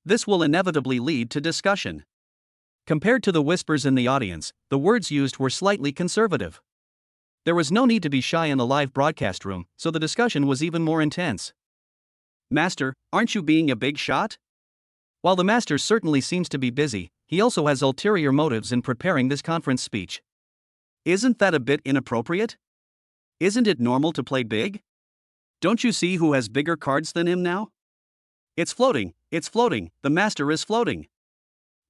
This will inevitably lead to discussion. Compared to the whispers in the audience, the words used were slightly conservative. There was no need to be shy in the live broadcast room, so the discussion was even more intense. Master, aren't you being a big shot? While the master certainly seems to be busy, he also has ulterior motives in preparing this conference speech. Isn't that a bit inappropriate? Isn't it normal to play big? Don't you see who has bigger cards than him now? It's floating, the master is floating.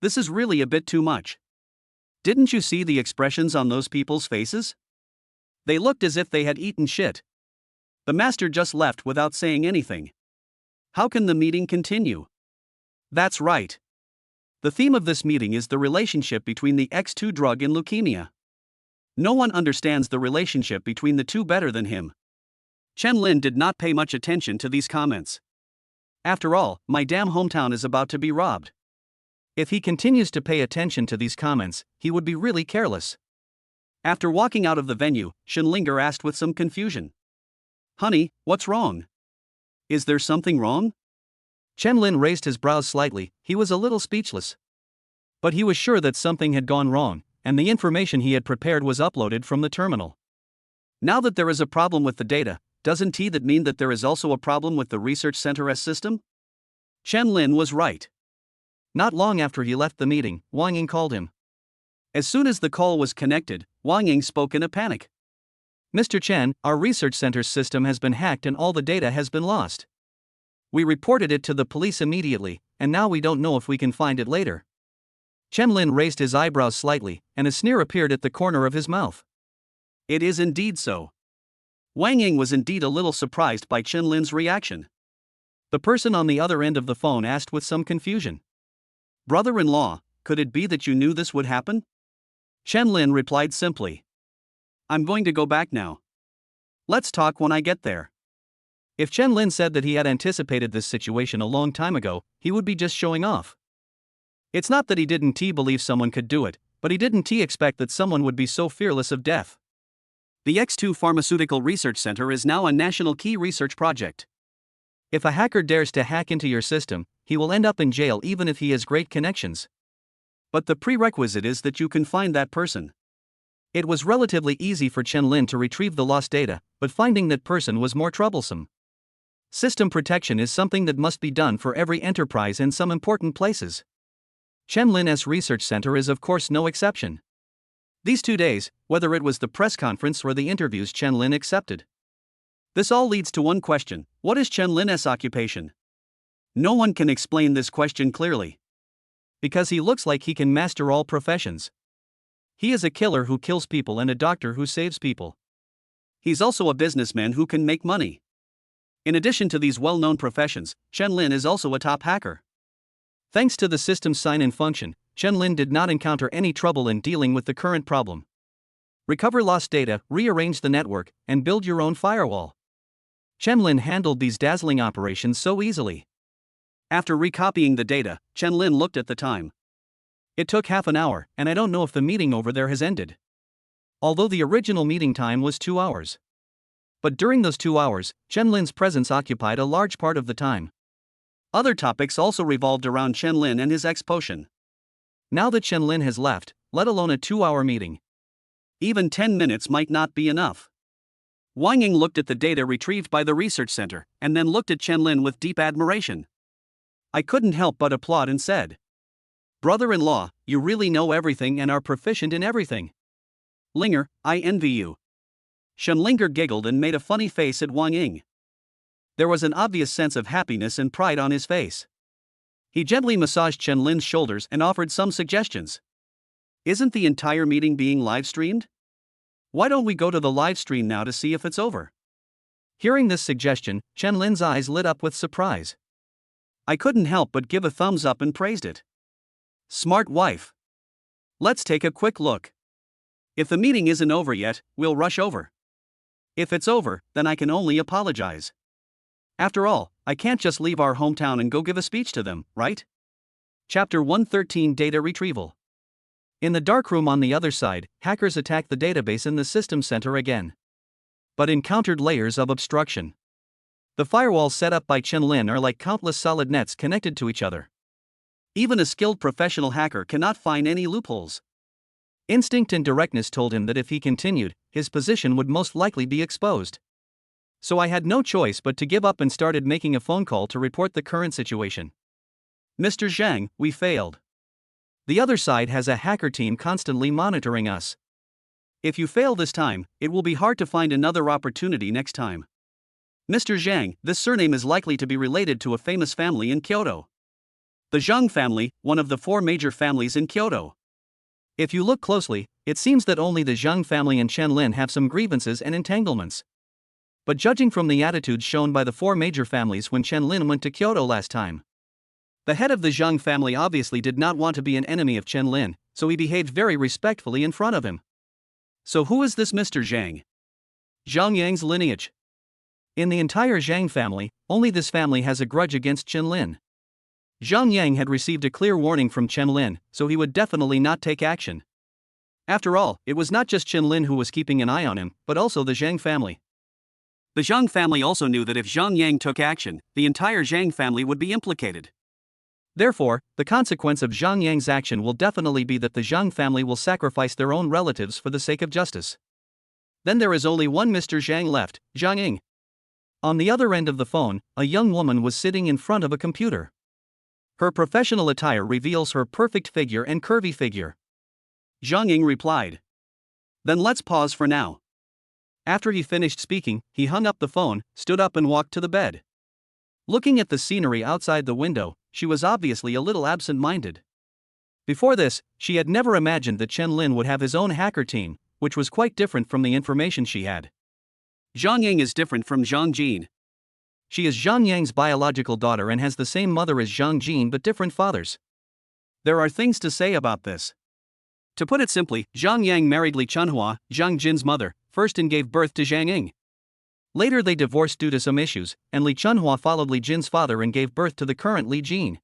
This is really a bit too much. Didn't you see the expressions on those people's faces? They looked as if they had eaten shit. The master just left without saying anything. How can the meeting continue? That's right. The theme of this meeting is the relationship between the X2 drug and leukemia. No one understands the relationship between the two better than him. Chen Lin did not pay much attention to these comments. After all, my damn hometown is about to be robbed. If he continues to pay attention to these comments, he would be really careless. After walking out of the venue, Shenlinger asked with some confusion. Honey, what's wrong? Is there something wrong? Chen Lin raised his brows slightly, he was a little speechless. But he was sure that something had gone wrong, and the information he had prepared was uploaded from the terminal. Now that there is a problem with the data, doesn't that mean that there is also a problem with the research center's system? Chen Lin was right. Not long after he left the meeting, Wang Ying called him. As soon as the call was connected, Wang Ying spoke in a panic. Mr. Chen, our research center's system has been hacked and all the data has been lost. We reported it to the police immediately, and now we don't know if we can find it later. Chen Lin raised his eyebrows slightly, and a sneer appeared at the corner of his mouth. It is indeed so. Wang Ying was indeed a little surprised by Chen Lin's reaction. The person on the other end of the phone asked with some confusion. Brother-in-law, could it be that you knew this would happen? Chen Lin replied simply. I'm going to go back now. Let's talk when I get there. If Chen Lin said that he had anticipated this situation a long time ago, he would be just showing off. It's not that he didn't believe someone could do it, but he didn't expect that someone would be so fearless of death. The X2 Pharmaceutical Research Center is now a national key research project. If a hacker dares to hack into your system, he will end up in jail even if he has great connections. But the prerequisite is that you can find that person. It was relatively easy for Chen Lin to retrieve the lost data, but finding that person was more troublesome. System protection is something that must be done for every enterprise in some important places. Chen Lin's research center is of course no exception. These 2 days, whether it was the press conference or the interviews, Chen Lin accepted. This all leads to one question: what is Chen Lin's occupation? No one can explain this question clearly. Because he looks like he can master all professions. He is a killer who kills people and a doctor who saves people. He's also a businessman who can make money. In addition to these well-known professions, Chen Lin is also a top hacker. Thanks to the system's sign-in function, Chen Lin did not encounter any trouble in dealing with the current problem. Recover lost data, rearrange the network, and build your own firewall. Chen Lin handled these dazzling operations so easily. After recopying the data, Chen Lin looked at the time. It took half an hour, and I don't know if the meeting over there has ended. Although the original meeting time was 2 hours. But during those 2 hours, Chen Lin's presence occupied a large part of the time. Other topics also revolved around Chen Lin and his X-potion. Now that Chen Lin has left, let alone a 2-hour meeting, even 10 minutes might not be enough. Wang Ying looked at the data retrieved by the research center, and then looked at Chen Lin with deep admiration. I couldn't help but applaud and said, Brother-in-law, you really know everything and are proficient in everything. Linger, I envy you. Chen Linger giggled and made a funny face at Wang Ying. There was an obvious sense of happiness and pride on his face. He gently massaged Chen Lin's shoulders and offered some suggestions. Isn't the entire meeting being live-streamed? Why don't we go to the live stream now to see if it's over? Hearing this suggestion, Chen Lin's eyes lit up with surprise. I couldn't help but give a thumbs up and praised it. Smart wife. Let's take a quick look. If the meeting isn't over yet, we'll rush over. If it's over, then I can only apologize. After all, I can't just leave our hometown and go give a speech to them, right? Chapter 113 Data Retrieval. In the darkroom on the other side, hackers attacked the database in the system center again. But encountered layers of obstruction. The firewalls set up by Chen Lin are like countless solid nets connected to each other. Even a skilled professional hacker cannot find any loopholes. Instinct and directness told him that if he continued, his position would most likely be exposed. So I had no choice but to give up and started making a phone call to report the current situation. Mr. Zhang, we failed. The other side has a hacker team constantly monitoring us. If you fail this time, it will be hard to find another opportunity next time. Mr. Zhang, this surname is likely to be related to a famous family in Kyoto. The Zhang family, one of the 4 major families in Kyoto. If you look closely, it seems that only the Zhang family and Chen Lin have some grievances and entanglements. But judging from the attitudes shown by the 4 major families when Chen Lin went to Kyoto last time, the head of the Zhang family obviously did not want to be an enemy of Chen Lin, so he behaved very respectfully in front of him. So who is this Mr. Zhang? Zhang Yang's lineage. In the entire Zhang family, only this family has a grudge against Chen Lin. Zhang Yang had received a clear warning from Chen Lin, so he would definitely not take action. After all, it was not just Chen Lin who was keeping an eye on him, but also the Zhang family. The Zhang family also knew that if Zhang Yang took action, the entire Zhang family would be implicated. Therefore, the consequence of Zhang Yang's action will definitely be that the Zhang family will sacrifice their own relatives for the sake of justice. Then there is only one Mr. Zhang left, Zhang Ying. On the other end of the phone, a young woman was sitting in front of a computer. Her professional attire reveals her perfect figure and curvy figure. Zhang Ying replied. Then let's pause for now. After he finished speaking, he hung up the phone, stood up and walked to the bed. Looking at the scenery outside the window, she was obviously a little absent-minded. Before this, she had never imagined that Chen Lin would have his own hacker team, which was quite different from the information she had. Zhang Ying is different from Zhang Jin. She is Zhang Yang's biological daughter and has the same mother as Zhang Jin but different fathers. There are things to say about this. To put it simply, Zhang Yang married Li Chunhua, Zhang Jin's mother, first and gave birth to Zhang Ying. Later they divorced due to some issues, and Li Chunhua followed Li Jin's father and gave birth to the current Li Jin.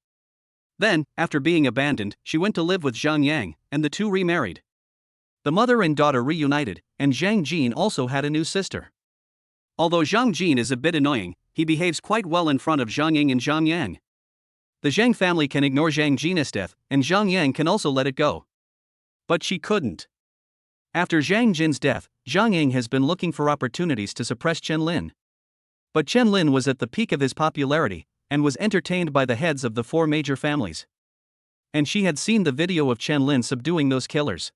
Then, after being abandoned, she went to live with Zhang Yang, and the two remarried. The mother and daughter reunited, and Zhang Jin also had a new sister. Although Zhang Jin is a bit annoying, he behaves quite well in front of Zhang Ying and Zhang Yang. The Zhang family can ignore Zhang Jin's death, and Zhang Yang can also let it go. But she couldn't. After Zhang Jin's death, Zhang Ying has been looking for opportunities to suppress Chen Lin. But Chen Lin was at the peak of his popularity, and was entertained by the heads of the four major families. And she had seen the video of Chen Lin subduing those killers.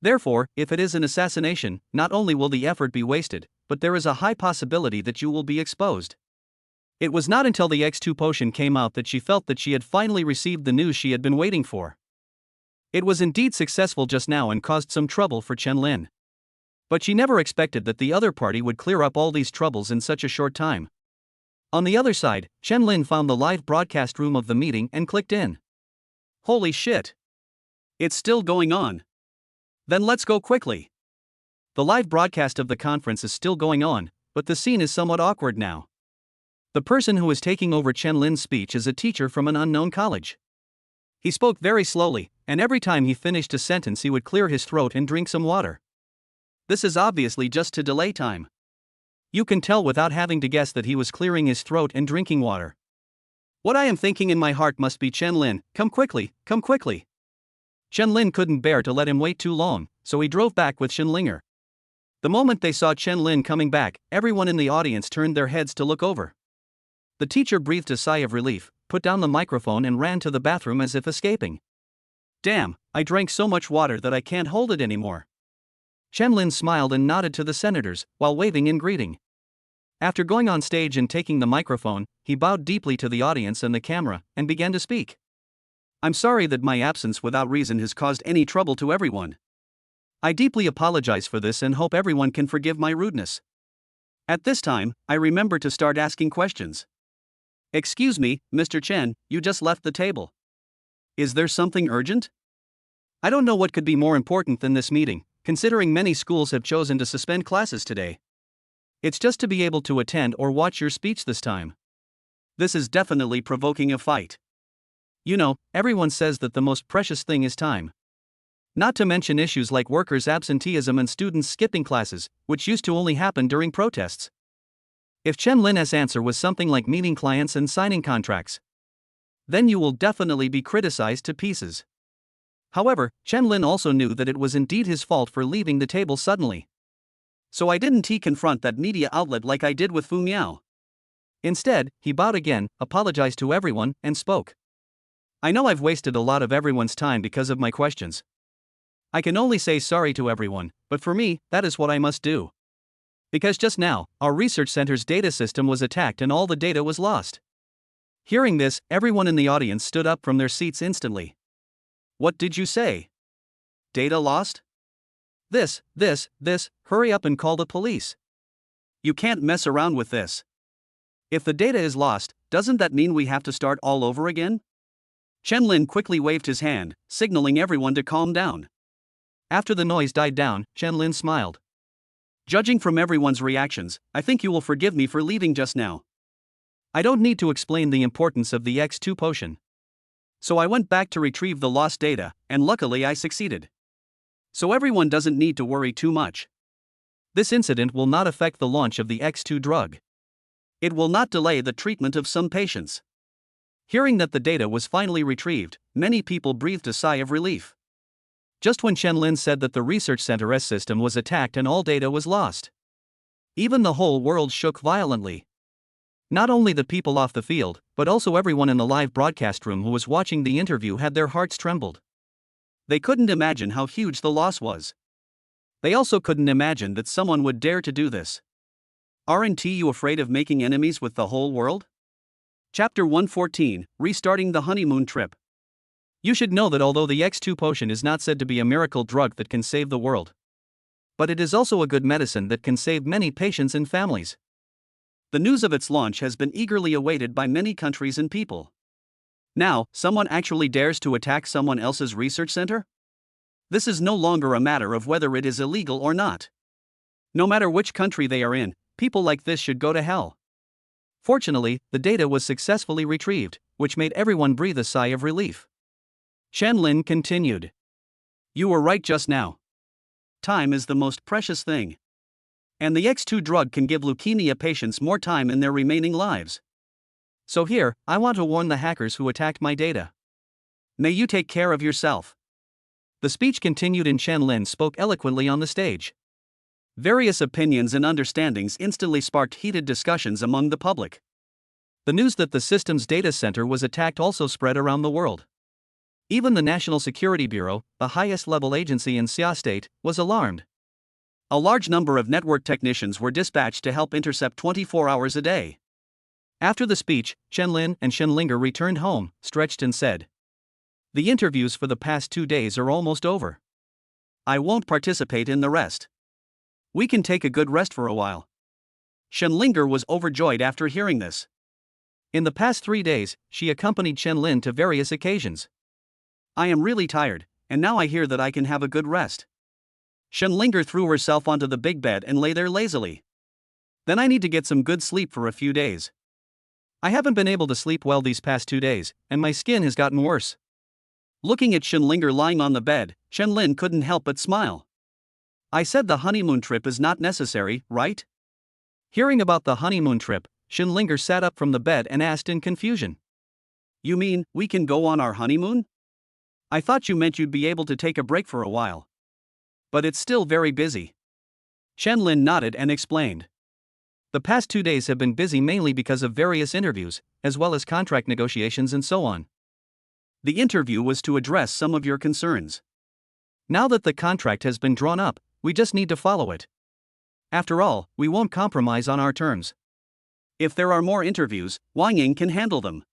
Therefore, if it is an assassination, not only will the effort be wasted, but there is a high possibility that you will be exposed. It was not until the X2 potion came out that she felt that she had finally received the news she had been waiting for. It was indeed successful just now and caused some trouble for Chen Lin. But she never expected that the other party would clear up all these troubles in such a short time. On the other side, Chen Lin found the live broadcast room of the meeting and clicked in. Holy shit! It's still going on. Then let's go quickly. The live broadcast of the conference is still going on, but the scene is somewhat awkward now. The person who is taking over Chen Lin's speech is a teacher from an unknown college. He spoke very slowly, and every time he finished a sentence he would clear his throat and drink some water. This is obviously just to delay time. You can tell without having to guess that he was clearing his throat and drinking water. What I am thinking in my heart must be Chen Lin, come quickly, come quickly. Chen Lin couldn't bear to let him wait too long, so he drove back with Shenlinger. The moment they saw Chen Lin coming back, everyone in the audience turned their heads to look over. The teacher breathed a sigh of relief, put down the microphone and ran to the bathroom as if escaping. Damn, I drank so much water that I can't hold it anymore. Chen Lin smiled and nodded to the senators, while waving in greeting. After going on stage and taking the microphone, he bowed deeply to the audience and the camera, and began to speak. I'm sorry that my absence without reason has caused any trouble to everyone. I deeply apologize for this and hope everyone can forgive my rudeness. At this time, I remember to start asking questions. Excuse me, Mr. Chen, you just left the table. Is there something urgent? I don't know what could be more important than this meeting, considering many schools have chosen to suspend classes today. It's just to be able to attend or watch your speech this time. This is definitely provoking a fight. You know, everyone says that the most precious thing is time. Not to mention issues like workers' absenteeism and students skipping classes, which used to only happen during protests. If Chen Lin's answer was something like meeting clients and signing contracts, then you will definitely be criticized to pieces. However, Chen Lin also knew that it was indeed his fault for leaving the table suddenly. So I didn't confront that media outlet like I did with Fu Miao. Instead, he bowed again, apologized to everyone, and spoke. I know I've wasted a lot of everyone's time because of my questions. I can only say sorry to everyone, but for me, that is what I must do. Because just now, our research center's data system was attacked and all the data was lost. Hearing this, everyone in the audience stood up from their seats instantly. What did you say? Data lost? This, hurry up and call the police. You can't mess around with this. If the data is lost, doesn't that mean we have to start all over again? Chen Lin quickly waved his hand, signaling everyone to calm down. After the noise died down, Chen Lin smiled. Judging from everyone's reactions, I think you will forgive me for leaving just now. I don't need to explain the importance of the X2 potion. So I went back to retrieve the lost data, and luckily I succeeded. So everyone doesn't need to worry too much. This incident will not affect the launch of the X2 drug. It will not delay the treatment of some patients. Hearing that the data was finally retrieved, many people breathed a sigh of relief. Just when Chen Lin said that the research center's system was attacked and all data was lost, even the whole world shook violently. Not only the people off the field, but also everyone in the live broadcast room who was watching the interview had their hearts trembled. They couldn't imagine how huge the loss was. They also couldn't imagine that someone would dare to do this. Aren't you afraid of making enemies with the whole world? Chapter 114, Restarting the Honeymoon Trip. You should know that although the X2 potion is not said to be a miracle drug that can save the world, but it is also a good medicine that can save many patients and families. The news of its launch has been eagerly awaited by many countries and people. Now, someone actually dares to attack someone else's research center? This is no longer a matter of whether it is illegal or not. No matter which country they are in, people like this should go to hell. Fortunately, the data was successfully retrieved, which made everyone breathe a sigh of relief. Chen-Lin continued. You were right just now. Time is the most precious thing. And the X2 drug can give leukemia patients more time in their remaining lives. So here, I want to warn the hackers who attacked my data. May you take care of yourself. The speech continued and Chen-Lin spoke eloquently on the stage. Various opinions and understandings instantly sparked heated discussions among the public. The news that the system's data center was attacked also spread around the world. Even the National Security Bureau, the highest level agency in Xia State, was alarmed. A large number of network technicians were dispatched to help intercept 24 hours a day. After the speech, Chen-Lin and Shenlinger returned home, stretched and said, The interviews for the past 2 days are almost over. I won't participate in the rest. We can take a good rest for a while. Shenlinger was overjoyed after hearing this. In the past 3 days, she accompanied Chen-Lin to various occasions. I am really tired, and now I hear that I can have a good rest. Shenlinger threw herself onto the big bed and lay there lazily. Then I need to get some good sleep for a few days. I haven't been able to sleep well these past 2 days, and my skin has gotten worse. Looking at Shenlinger lying on the bed, Chen-Lin couldn't help but smile. I said the honeymoon trip is not necessary, right? Hearing about the honeymoon trip, Shenlinger sat up from the bed and asked in confusion. You mean, we can go on our honeymoon? I thought you meant you'd be able to take a break for a while. But it's still very busy. Chen-Lin nodded and explained. The past 2 days have been busy mainly because of various interviews, as well as contract negotiations and so on. The interview was to address some of your concerns. Now that the contract has been drawn up, we just need to follow it. After all, we won't compromise on our terms. If there are more interviews, Wang Ying can handle them.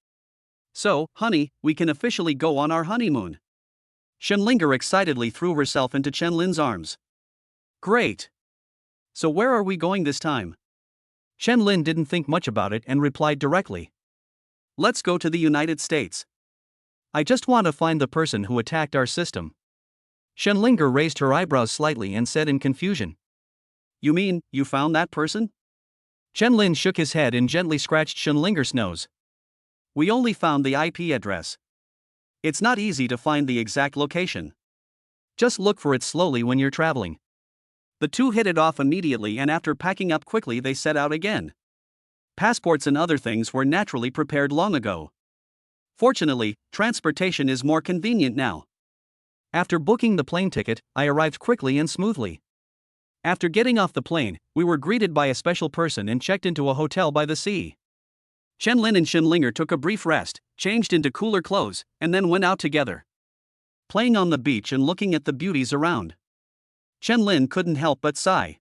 So, honey, we can officially go on our honeymoon. Shenlinger excitedly threw herself into Chen-Lin's arms. Great! So where are we going this time? Chen-Lin didn't think much about it and replied directly. Let's go to the United States. I just want to find the person who attacked our system. Shenlinger raised her eyebrows slightly and said in confusion. You mean, you found that person? Chen-Lin shook his head and gently scratched Shenlinger's nose. We only found the IP address. It's not easy to find the exact location. Just look for it slowly when you're traveling. The two hit it off immediately and after packing up quickly they set out again. Passports and other things were naturally prepared long ago. Fortunately, transportation is more convenient now. After booking the plane ticket, I arrived quickly and smoothly. After getting off the plane, we were greeted by a special person and checked into a hotel by the sea. Chen-Lin and Shenlinger took a brief rest, changed into cooler clothes, and then went out together. Playing on the beach and looking at the beauties around. Chen-Lin couldn't help but sigh.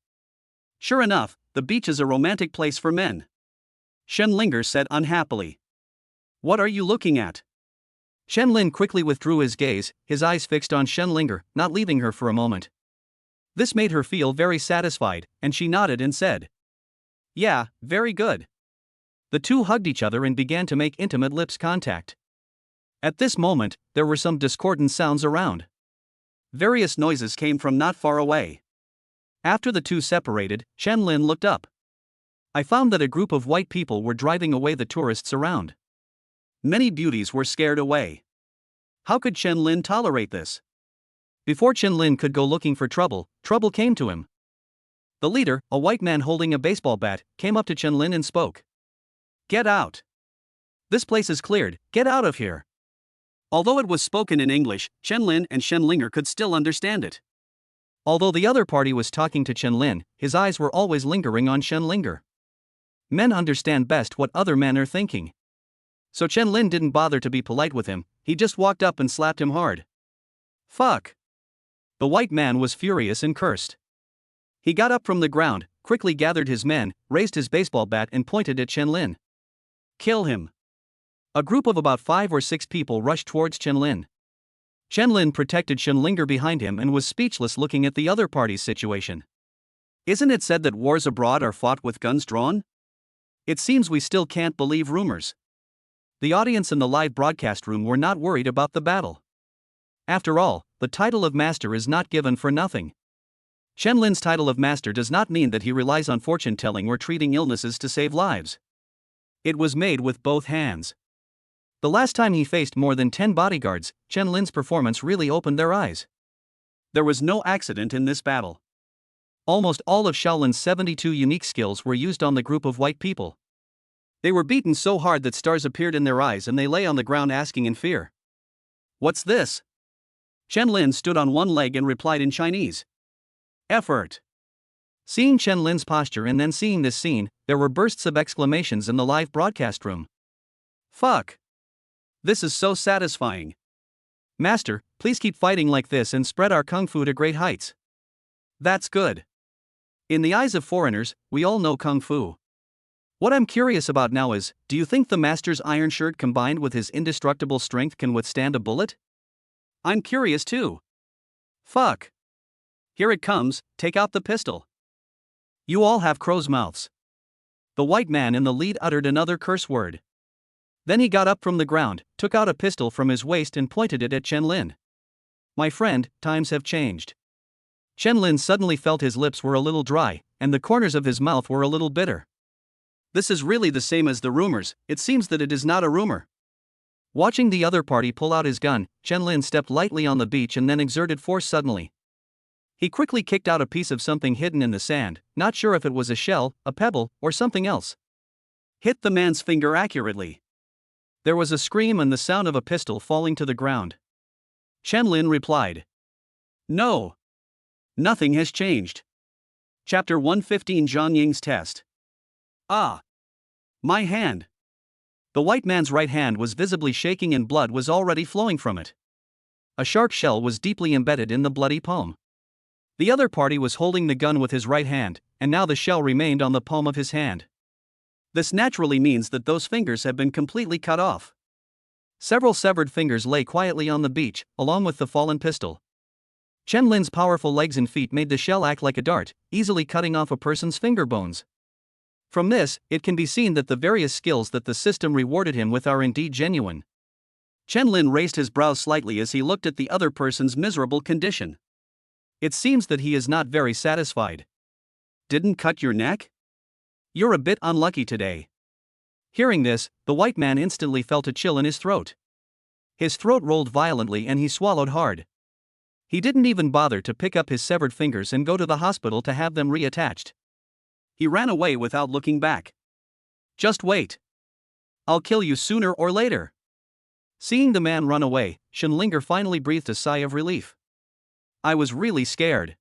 Sure enough, the beach is a romantic place for men. Shenlinger said unhappily. What are you looking at? Chen-Lin quickly withdrew his gaze, his eyes fixed on Shenlinger, not leaving her for a moment. This made her feel very satisfied, and she nodded and said, Yeah, very good. The two hugged each other and began to make intimate lips contact. At this moment, there were some discordant sounds around. Various noises came from not far away. After the two separated, Chen-Lin looked up. I found that a group of white people were driving away the tourists around. Many beauties were scared away. How could Chen-Lin tolerate this? Before Chen-Lin could go looking for trouble, trouble came to him. The leader, a white man holding a baseball bat, came up to Chen-Lin and spoke. Get out. This place is cleared, get out of here. Although it was spoken in English, Chen-Lin and Shenlinger could still understand it. Although the other party was talking to Chen-Lin, his eyes were always lingering on Shenlinger. Men understand best what other men are thinking. So Chen Lin didn't bother to be polite with him, he just walked up and slapped him hard. Fuck! The white man was furious and cursed. He got up from the ground, quickly gathered his men, raised his baseball bat and pointed at Chen Lin. Kill him! A group of about 5 or 6 people rushed towards Chen Lin. Chen Lin protected Shen Linger behind him and was speechless looking at the other party's situation. Isn't it said that wars abroad are fought with guns drawn? It seems we still can't believe rumors. The audience in the live broadcast room were not worried about the battle. After all, the title of master is not given for nothing. Chen Lin's title of master does not mean that he relies on fortune-telling or treating illnesses to save lives. It was made with both hands. The last time he faced more than 10 bodyguards, Chen Lin's performance really opened their eyes. There was no accident in this battle. Almost all of Shaolin's 72 unique skills were used on the group of white people. They were beaten so hard that stars appeared in their eyes and they lay on the ground asking in fear. What's this? Chen Lin stood on one leg and replied in Chinese. Effort. Seeing Chen Lin's posture and then seeing this scene, there were bursts of exclamations in the live broadcast room. Fuck. This is so satisfying. Master, please keep fighting like this and spread our kung fu to great heights. That's good. In the eyes of foreigners, we all know kung fu. What I'm curious about now is, do you think the master's iron shirt combined with his indestructible strength can withstand a bullet? I'm curious too. Fuck. Here it comes, take out the pistol. You all have crow's mouths. The white man in the lead uttered another curse word. Then he got up from the ground, took out a pistol from his waist and pointed it at Chen Lin. My friend, times have changed. Chen Lin suddenly felt his lips were a little dry, and the corners of his mouth were a little bitter. This is really the same as the rumors, it seems that it is not a rumor. Watching the other party pull out his gun, Chen Lin stepped lightly on the beach and then exerted force suddenly. He quickly kicked out a piece of something hidden in the sand, not sure if it was a shell, a pebble, or something else. Hit the man's finger accurately. There was a scream and the sound of a pistol falling to the ground. Chen Lin replied. No. Nothing has changed. Chapter 115 Zhang Ying's Test. Ah. My hand. The white man's right hand was visibly shaking and blood was already flowing from it. A shark shell was deeply embedded in the bloody palm. The other party was holding the gun with his right hand, and now the shell remained on the palm of his hand. This naturally means that those fingers have been completely cut off. Several severed fingers lay quietly on the beach, along with the fallen pistol. Chen Lin's powerful legs and feet made the shell act like a dart, easily cutting off a person's finger bones. From this, it can be seen that the various skills that the system rewarded him with are indeed genuine. Chen Lin raised his brows slightly as he looked at the other person's miserable condition. It seems that he is not very satisfied. Didn't cut your neck? You're a bit unlucky today. Hearing this, the white man instantly felt a chill in his throat. His throat rolled violently and he swallowed hard. He didn't even bother to pick up his severed fingers and go to the hospital to have them reattached. He ran away without looking back. Just wait. I'll kill you sooner or later. Seeing the man run away, Shen Linger finally breathed a sigh of relief. I was really scared.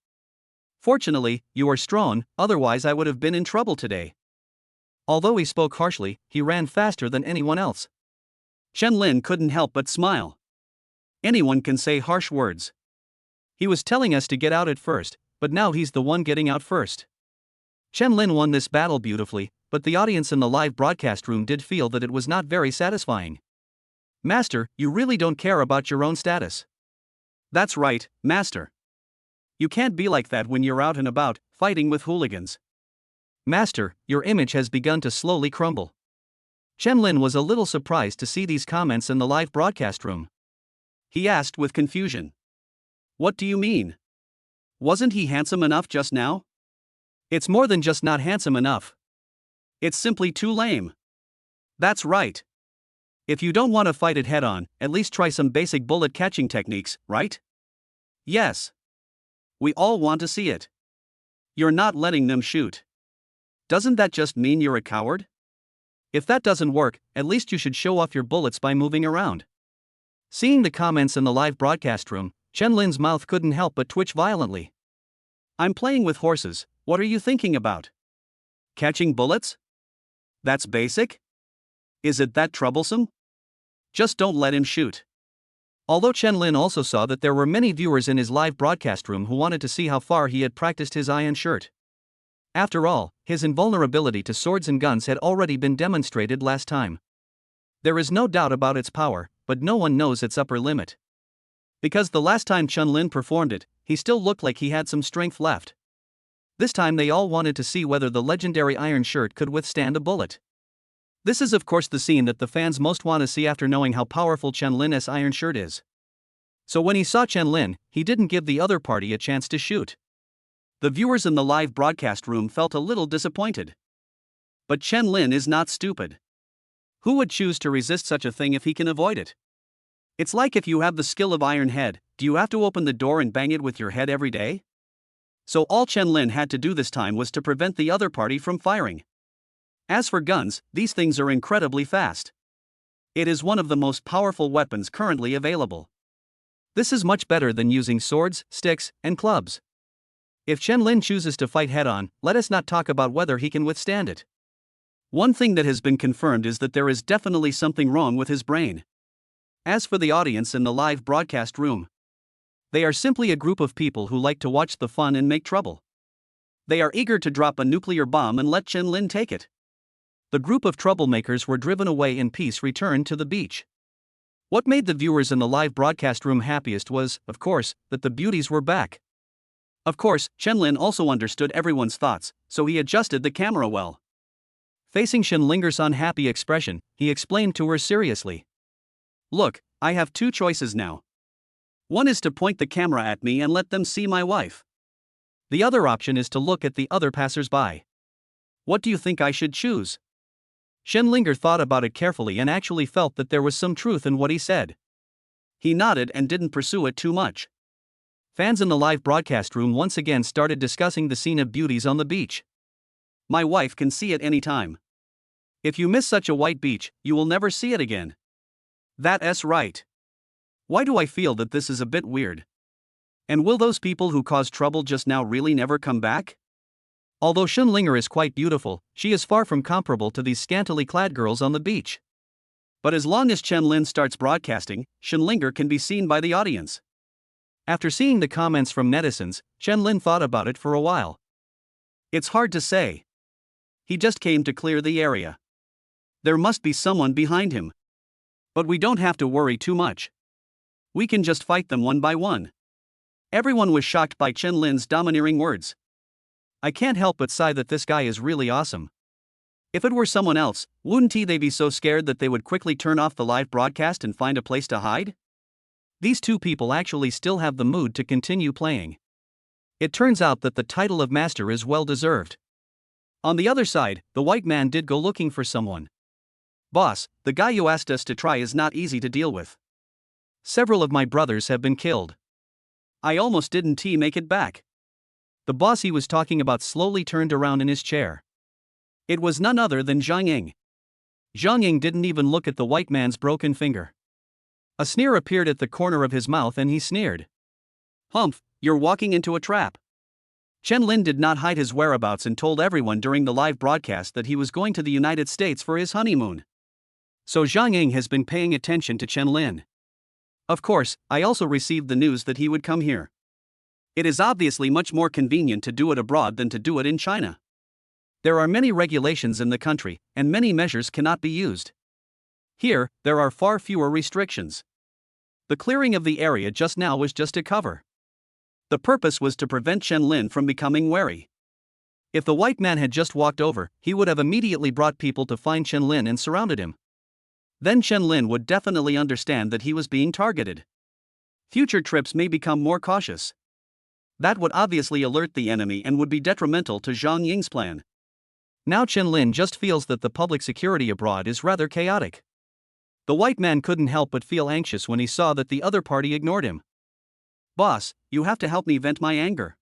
Fortunately, you are strong, otherwise I would have been in trouble today. Although he spoke harshly, he ran faster than anyone else. Chen Lin couldn't help but smile. Anyone can say harsh words. He was telling us to get out at first, but now he's the one getting out first. Chen Lin won this battle beautifully, but the audience in the live broadcast room did feel that it was not very satisfying. Master, you really don't care about your own status. That's right, Master. You can't be like that when you're out and about, fighting with hooligans. Master, your image has begun to slowly crumble. Chen Lin was a little surprised to see these comments in the live broadcast room. He asked with confusion. What do you mean? Wasn't he handsome enough just now? It's more than just not handsome enough. It's simply too lame. That's right. If you don't want to fight it head on, at least try some basic bullet catching techniques, right? Yes. We all want to see it. You're not letting them shoot. Doesn't that just mean you're a coward? If that doesn't work, at least you should show off your bullets by moving around. Seeing the comments in the live broadcast room, Chen Lin's mouth couldn't help but twitch violently. I'm playing with horses, what are you thinking about? Catching bullets? That's basic? Is it that troublesome? Just don't let him shoot. Although Chen Lin also saw that there were many viewers in his live broadcast room who wanted to see how far he had practiced his iron shirt. After all, his invulnerability to swords and guns had already been demonstrated last time. There is no doubt about its power, but no one knows its upper limit. Because the last time Chen Lin performed it, he still looked like he had some strength left. This time they all wanted to see whether the legendary iron shirt could withstand a bullet. This is of course the scene that the fans most want to see after knowing how powerful Chen Lin's iron shirt is. So when he saw Chen Lin, he didn't give the other party a chance to shoot. The viewers in the live broadcast room felt a little disappointed. But Chen Lin is not stupid. Who would choose to resist such a thing if he can avoid it? It's like if you have the skill of Iron Head, do you have to open the door and bang it with your head every day? So all Chen Lin had to do this time was to prevent the other party from firing. As for guns, these things are incredibly fast. It is one of the most powerful weapons currently available. This is much better than using swords, sticks, and clubs. If Chen Lin chooses to fight head-on, let us not talk about whether he can withstand it. One thing that has been confirmed is that there is definitely something wrong with his brain. As for the audience in the live broadcast room, they are simply a group of people who like to watch the fun and make trouble. They are eager to drop a nuclear bomb and let Chen Lin take it. The group of troublemakers were driven away in peace, returned to the beach. What made the viewers in the live broadcast room happiest was, of course, that the beauties were back. Of course, Chen Lin also understood everyone's thoughts, so he adjusted the camera well. Facing Chen Linger's unhappy expression, he explained to her seriously. Look, I have two choices now. One is to point the camera at me and let them see my wife. The other option is to look at the other passers-by. What do you think I should choose? Chen Linger thought about it carefully and actually felt that there was some truth in what he said. He nodded and didn't pursue it too much. Fans in the live broadcast room once again started discussing the scene of beauties on the beach. My wife can see it any time. If you miss such a white beach, you will never see it again. That's right. Why do I feel that this is a bit weird? And will those people who caused trouble just now really never come back? Although Chen Linger is quite beautiful, she is far from comparable to these scantily clad girls on the beach. But as long as Chen Lin starts broadcasting, Chen Linger can be seen by the audience. After seeing the comments from netizens, Chen Lin thought about it for a while. It's hard to say. He just came to clear the area. There must be someone behind him. But we don't have to worry too much. We can just fight them one by one. Everyone was shocked by Chen Lin's domineering words. I can't help but sigh that this guy is really awesome. If it were someone else, wouldn't they be so scared that they would quickly turn off the live broadcast and find a place to hide? These two people actually still have the mood to continue playing. It turns out that the title of master is well deserved. On the other side, the white man did go looking for someone. Boss, the guy you asked us to try is not easy to deal with. Several of my brothers have been killed. I almost didn't make it back. The boss he was talking about slowly turned around in his chair. It was none other than Zhang Ying. Zhang Ying didn't even look at the white man's broken finger. A sneer appeared at the corner of his mouth and he sneered. Humph, you're walking into a trap. Chen Lin did not hide his whereabouts and told everyone during the live broadcast that he was going to the United States for his honeymoon. So Zhang Ying has been paying attention to Chen Lin. Of course, I also received the news that he would come here. It is obviously much more convenient to do it abroad than to do it in China. There are many regulations in the country, and many measures cannot be used. Here, there are far fewer restrictions. The clearing of the area just now was just a cover. The purpose was to prevent Chen Lin from becoming wary. If the white man had just walked over, he would have immediately brought people to find Chen Lin and surrounded him. Then Chen Lin would definitely understand that he was being targeted. Future trips may become more cautious. That would obviously alert the enemy and would be detrimental to Zhang Ying's plan. Now Chen Lin just feels that the public security abroad is rather chaotic. The white man couldn't help but feel anxious when he saw that the other party ignored him. Boss, you have to help me vent my anger.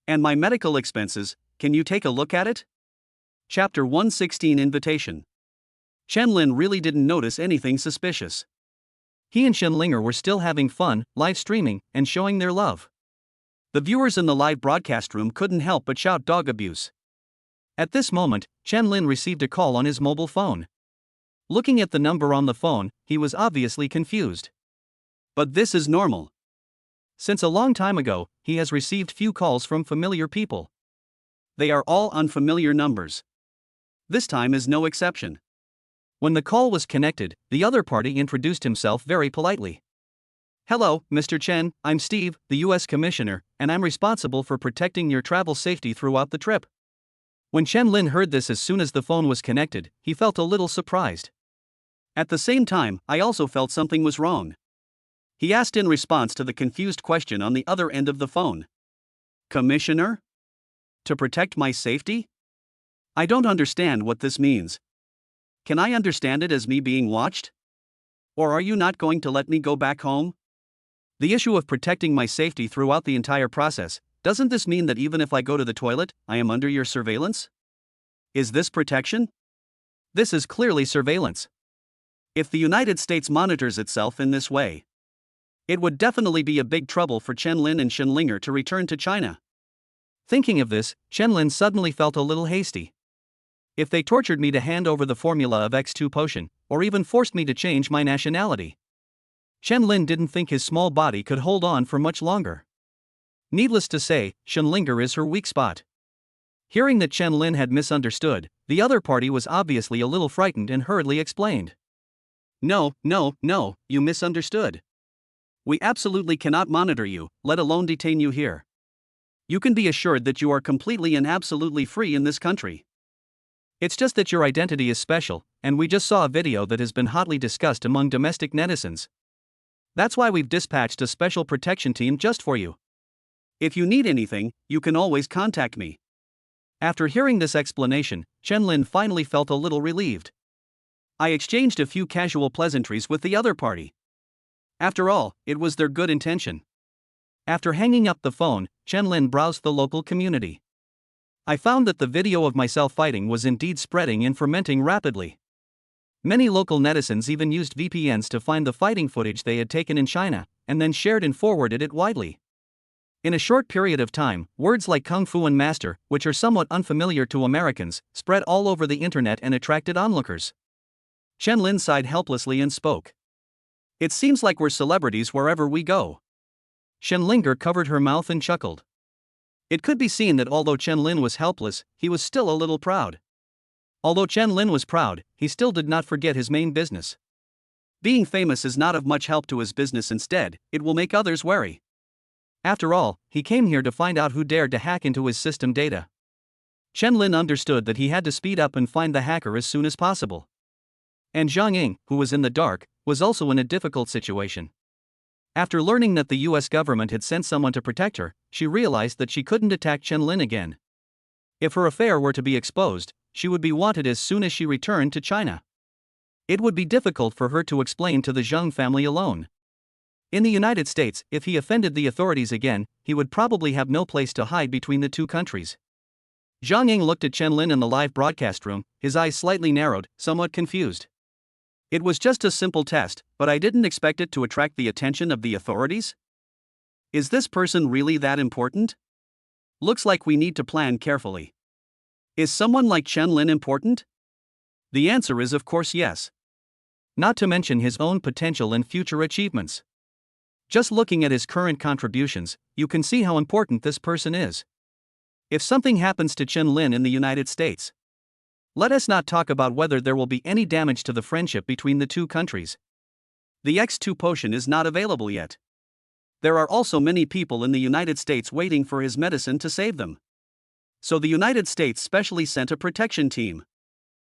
And my medical expenses, can you take a look at it? Chapter 116 Invitation. Chen Lin really didn't notice anything suspicious. He and Chen Linger were still having fun, live streaming, and showing their love. The viewers in the live broadcast room couldn't help but shout dog abuse. At this moment, Chen Lin received a call on his mobile phone. Looking at the number on the phone, he was obviously confused. But this is normal. Since a long time ago, he has received few calls from familiar people. They are all unfamiliar numbers. This time is no exception. When the call was connected, the other party introduced himself very politely. "Hello, Mr. Chen, I'm Steve, the US Commissioner, and I'm responsible for protecting your travel safety throughout the trip." When Chen Lin heard this as soon as the phone was connected, he felt a little surprised. At the same time, I also felt something was wrong. He asked in response to the confused question on the other end of the phone. "Commissioner? To protect my safety? I don't understand what this means. Can I understand it as me being watched? Or are you not going to let me go back home? The issue of protecting my safety throughout the entire process, doesn't this mean that even if I go to the toilet, I am under your surveillance? Is this protection? This is clearly surveillance. If the United States monitors itself in this way, it would definitely be a big trouble for Chen Lin and Shen Linger to return to China." Thinking of this, Chen Lin suddenly felt a little hasty. If they tortured me to hand over the formula of X2 potion, or even forced me to change my nationality, Chen Lin didn't think his small body could hold on for much longer. Needless to say, Shen Linger is her weak spot. Hearing that Chen Lin had misunderstood, the other party was obviously a little frightened and hurriedly explained. No, you misunderstood. We absolutely cannot monitor you, let alone detain you here. You can be assured that you are completely and absolutely free in this country. It's just that your identity is special, and we just saw a video that has been hotly discussed among domestic netizens. That's why we've dispatched a special protection team just for you. If you need anything, you can always contact me." After hearing this explanation, Chen Lin finally felt a little relieved. I exchanged a few casual pleasantries with the other party. After all, it was their good intention. After hanging up the phone, Chen Lin browsed the local community. I found that the video of myself fighting was indeed spreading and fermenting rapidly. Many local netizens even used VPNs to find the fighting footage they had taken in China, and then shared and forwarded it widely. In a short period of time, words like Kung Fu and Master, which are somewhat unfamiliar to Americans, spread all over the internet and attracted onlookers. Chen Lin sighed helplessly and spoke. "It seems like we're celebrities wherever we go." Shen Linger covered her mouth and chuckled. It could be seen that although Chen Lin was helpless, he was still a little proud. Although Chen Lin was proud, he still did not forget his main business. Being famous is not of much help to his business, instead, it will make others wary. After all, he came here to find out who dared to hack into his system data. Chen Lin understood that he had to speed up and find the hacker as soon as possible. And Zhang Ying, who was in the dark, was also in a difficult situation. After learning that the US government had sent someone to protect her, she realized that she couldn't attack Chen Lin again. If her affair were to be exposed, she would be wanted as soon as she returned to China. It would be difficult for her to explain to the Zhang family alone. In the United States, if he offended the authorities again, he would probably have no place to hide between the two countries. Zhang Ying looked at Chen Lin in the live broadcast room, his eyes slightly narrowed, somewhat confused. "It was just a simple test, but I didn't expect it to attract the attention of the authorities? Is this person really that important? Looks like we need to plan carefully. Is someone like Chen Lin important?" The answer is of course yes. Not to mention his own potential and future achievements. Just looking at his current contributions, you can see how important this person is. If something happens to Chen Lin in the United States, let us not talk about whether there will be any damage to the friendship between the two countries. The X2 potion is not available yet. There are also many people in the United States waiting for his medicine to save them. So the United States specially sent a protection team.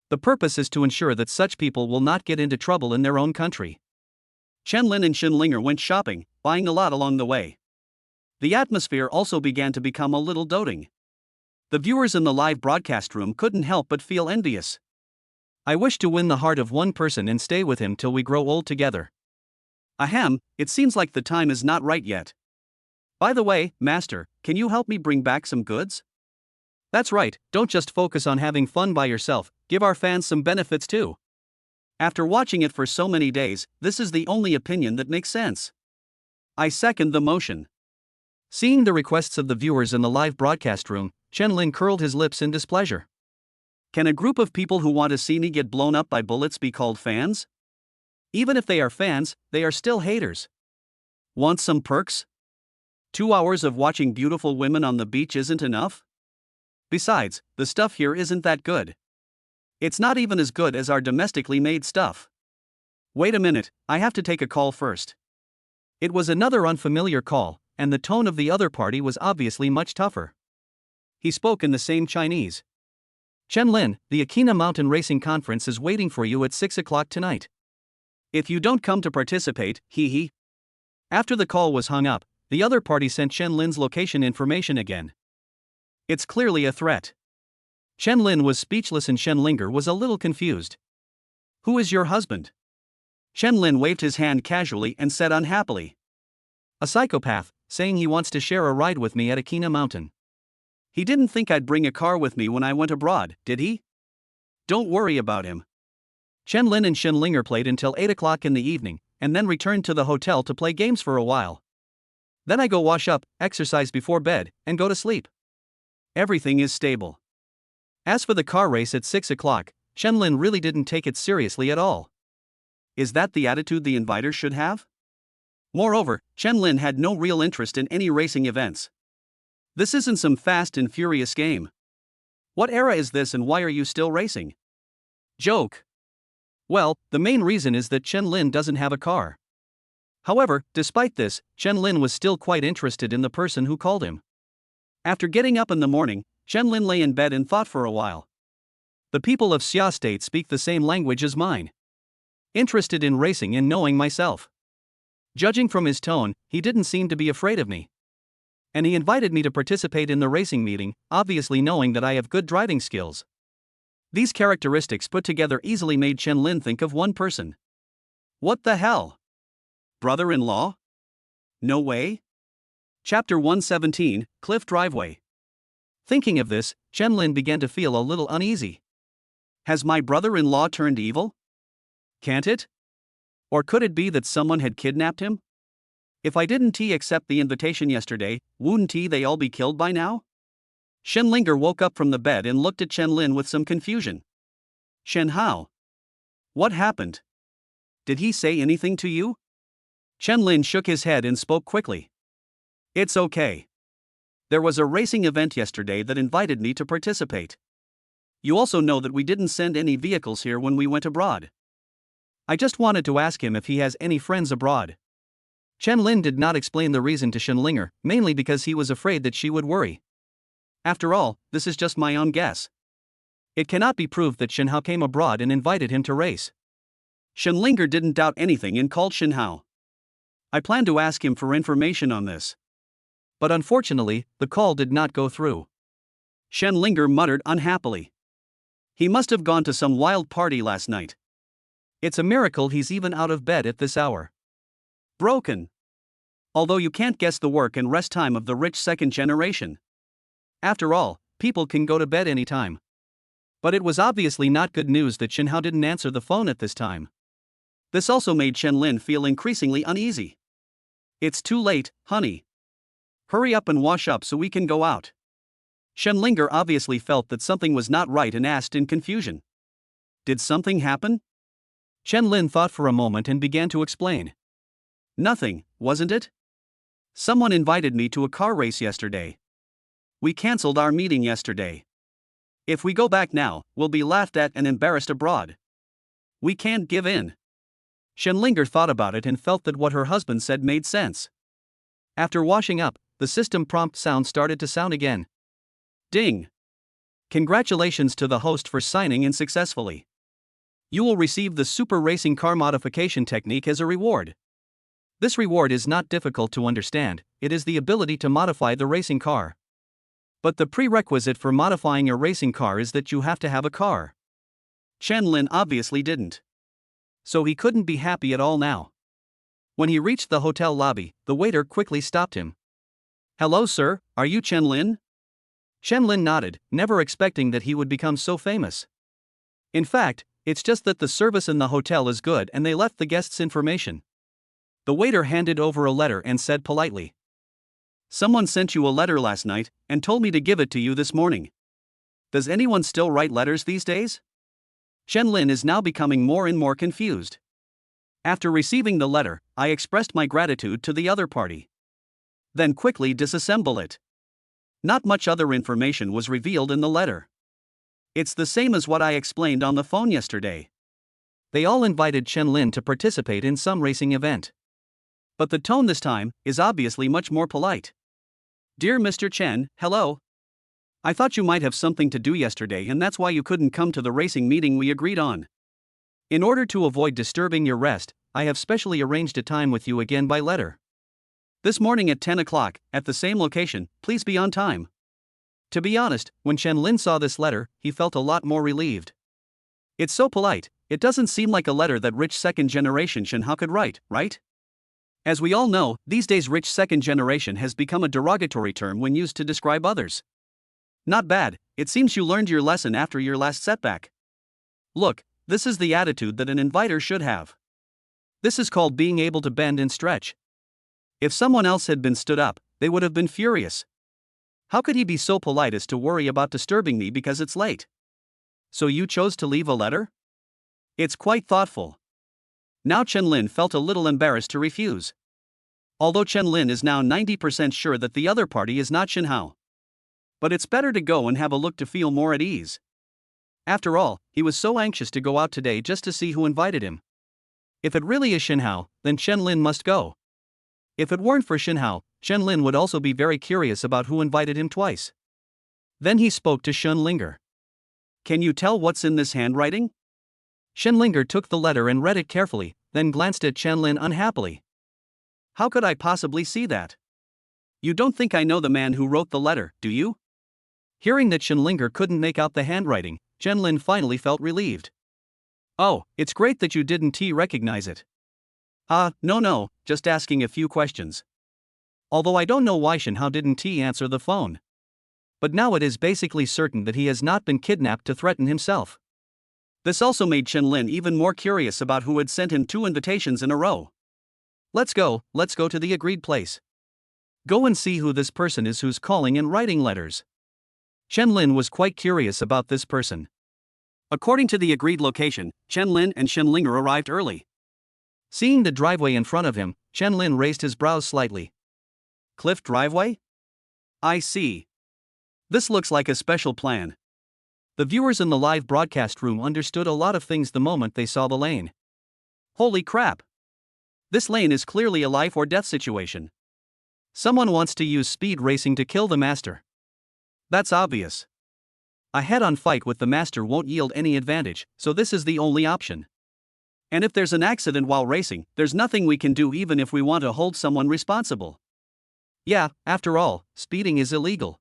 The purpose is to ensure that such people will not get into trouble in their own country. Chen Lin and Shen Linger went shopping, buying a lot along the way. The atmosphere also began to become a little doting. The viewers in the live broadcast room couldn't help but feel envious. I wish to win the heart of one person and stay with him till we grow old together. Ahem, it seems like the time is not right yet. By the way, Master, can you help me bring back some goods? That's right, don't just focus on having fun by yourself, give our fans some benefits too. After watching it for so many days, this is the only opinion that makes sense. I second the motion. Seeing the requests of the viewers in the live broadcast room, Chen Lin curled his lips in displeasure. Can a group of people who want to see me get blown up by bullets be called fans? Even if they are fans, they are still haters. Want some perks? 2 hours of watching beautiful women on the beach isn't enough? Besides, the stuff here isn't that good. It's not even as good as our domestically made stuff. Wait a minute, I have to take a call first. It was another unfamiliar call, and the tone of the other party was obviously much tougher. He spoke in the same Chinese. Chen Lin, the Akina Mountain Racing Conference is waiting for you at 6 o'clock tonight. If you don't come to participate, hee. After the call was hung up, the other party sent Chen Lin's location information again. It's clearly a threat. Chen Lin was speechless and Shen Linger was a little confused. Who is your husband? Chen Lin waved his hand casually and said unhappily. A psychopath, saying he wants to share a ride with me at Akina Mountain. He didn't think I'd bring a car with me when I went abroad, did he? Don't worry about him. Chen Lin and Shen Linger played until 8 o'clock in the evening, and then returned to the hotel to play games for a while. Then I go wash up, exercise before bed, and go to sleep. Everything is stable. As for the car race at 6 o'clock, Chen Lin really didn't take it seriously at all. Is that the attitude the inviters should have? Moreover, Chen Lin had no real interest in any racing events. This isn't some fast and furious game. What era is this and why are you still racing? Joke. Well, the main reason is that Chen Lin doesn't have a car. However, despite this, Chen Lin was still quite interested in the person who called him. After getting up in the morning, Chen Lin lay in bed and thought for a while. The people of Xia State speak the same language as mine. Interested in racing and knowing myself. Judging from his tone, he didn't seem to be afraid of me. And he invited me to participate in the racing meeting, obviously knowing that I have good driving skills. These characteristics put together easily made Chen Lin think of one person. What the hell? Brother-in-law? No way? Chapter 117, Cliff Driveway. Thinking of this, Chen Lin began to feel a little uneasy. Has my brother-in-law turned evil? Can't it? Or could it be that someone had kidnapped him? If I didn't accept the invitation yesterday, wouldn't they all be killed by now? Shen Linger woke up from the bed and looked at Chen Lin with some confusion. Shen Hao. What happened? Did he say anything to you? Chen Lin shook his head and spoke quickly. It's okay. There was a racing event yesterday that invited me to participate. You also know that we didn't send any vehicles here when we went abroad. I just wanted to ask him if he has any friends abroad. Chen Lin did not explain the reason to Shen Linger, mainly because he was afraid that she would worry. After all, this is just my own guess. It cannot be proved that Shen Hao came abroad and invited him to race. Shen Linger didn't doubt anything and called Shen Hao. I planned to ask him for information on this. But unfortunately, the call did not go through. Shen Linger muttered unhappily. He must have gone to some wild party last night. It's a miracle he's even out of bed at this hour. Broken. Although you can't guess the work and rest time of the rich second generation. After all, people can go to bed anytime. But it was obviously not good news that Shen Hao didn't answer the phone at this time. This also made Chen Lin feel increasingly uneasy. It's too late, honey. Hurry up and wash up so we can go out. Shen Linger obviously felt that something was not right and asked in confusion. Did something happen? Chen Lin thought for a moment and began to explain. Nothing, wasn't it? Someone invited me to a car race yesterday. We cancelled our meeting yesterday. If we go back now, we'll be laughed at and embarrassed abroad. We can't give in. Shen Linger thought about it and felt that what her husband said made sense. After washing up, the system prompt sound started to sound again. Ding! Congratulations to the host for signing in successfully. You will receive the Super Racing Car Modification Technique as a reward. This reward is not difficult to understand, it is the ability to modify the racing car. But the prerequisite for modifying a racing car is that you have to have a car. Chen Lin obviously didn't. So he couldn't be happy at all now. When he reached the hotel lobby, the waiter quickly stopped him. Hello sir, are you Chen Lin? Chen Lin nodded, never expecting that he would become so famous. In fact, it's just that the service in the hotel is good and they left the guests' information. The waiter handed over a letter and said politely. Someone sent you a letter last night and told me to give it to you this morning. Does anyone still write letters these days? Chen Lin is now becoming more and more confused. After receiving the letter, I expressed my gratitude to the other party. Then quickly disassemble it. Not much other information was revealed in the letter. It's the same as what I explained on the phone yesterday. They all invited Chen Lin to participate in some racing event. But the tone this time is obviously much more polite. Dear Mr. Chen, hello. I thought you might have something to do yesterday and that's why you couldn't come to the racing meeting we agreed on. In order to avoid disturbing your rest, I have specially arranged a time with you again by letter. This morning at 10 o'clock, at the same location, please be on time. To be honest, when Chen Lin saw this letter, he felt a lot more relieved. It's so polite, it doesn't seem like a letter that rich second-generation Shen Hao could write, right? As we all know, these days rich second generation has become a derogatory term when used to describe others. Not bad, it seems you learned your lesson after your last setback. Look, this is the attitude that an inviter should have. This is called being able to bend and stretch. If someone else had been stood up, they would have been furious. How could he be so polite as to worry about disturbing me because it's late? So you chose to leave a letter? It's quite thoughtful. Now Chen Lin felt a little embarrassed to refuse. Although Chen Lin is now 90% sure that the other party is not Shen Hao. But it's better to go and have a look to feel more at ease. After all, he was so anxious to go out today just to see who invited him. If it really is Shen Hao, then Chen Lin must go. If it weren't for Shen Hao, Chen Lin would also be very curious about who invited him twice. Then he spoke to Shen Linger. Can you tell what's in this handwriting? Shen Linger took the letter and read it carefully, then glanced at Chen Lin unhappily. How could I possibly see that? You don't think I know the man who wrote the letter, do you? Hearing that Shen Linger couldn't make out the handwriting, Chen Lin finally felt relieved. Oh, it's great that you didn't recognize it. No, just asking a few questions. Although I don't know why Shen Hao didn't answer the phone. But now it is basically certain that he has not been kidnapped to threaten himself. This also made Chen Lin even more curious about who had sent him 2 invitations in a row. Let's go to the agreed place. Go and see who this person is who's calling and writing letters. Chen Lin was quite curious about this person. According to the agreed location, Chen Lin and Shen Linger arrived early. Seeing the driveway in front of him, Chen Lin raised his brows slightly. Cliff driveway? I see. This looks like a special plan. The viewers in the live broadcast room understood a lot of things the moment they saw the lane. Holy crap! This lane is clearly a life or death situation. Someone wants to use speed racing to kill the master. That's obvious. A head-on fight with the master won't yield any advantage, so this is the only option. And if there's an accident while racing, there's nothing we can do even if we want to hold someone responsible. Yeah, after all, speeding is illegal.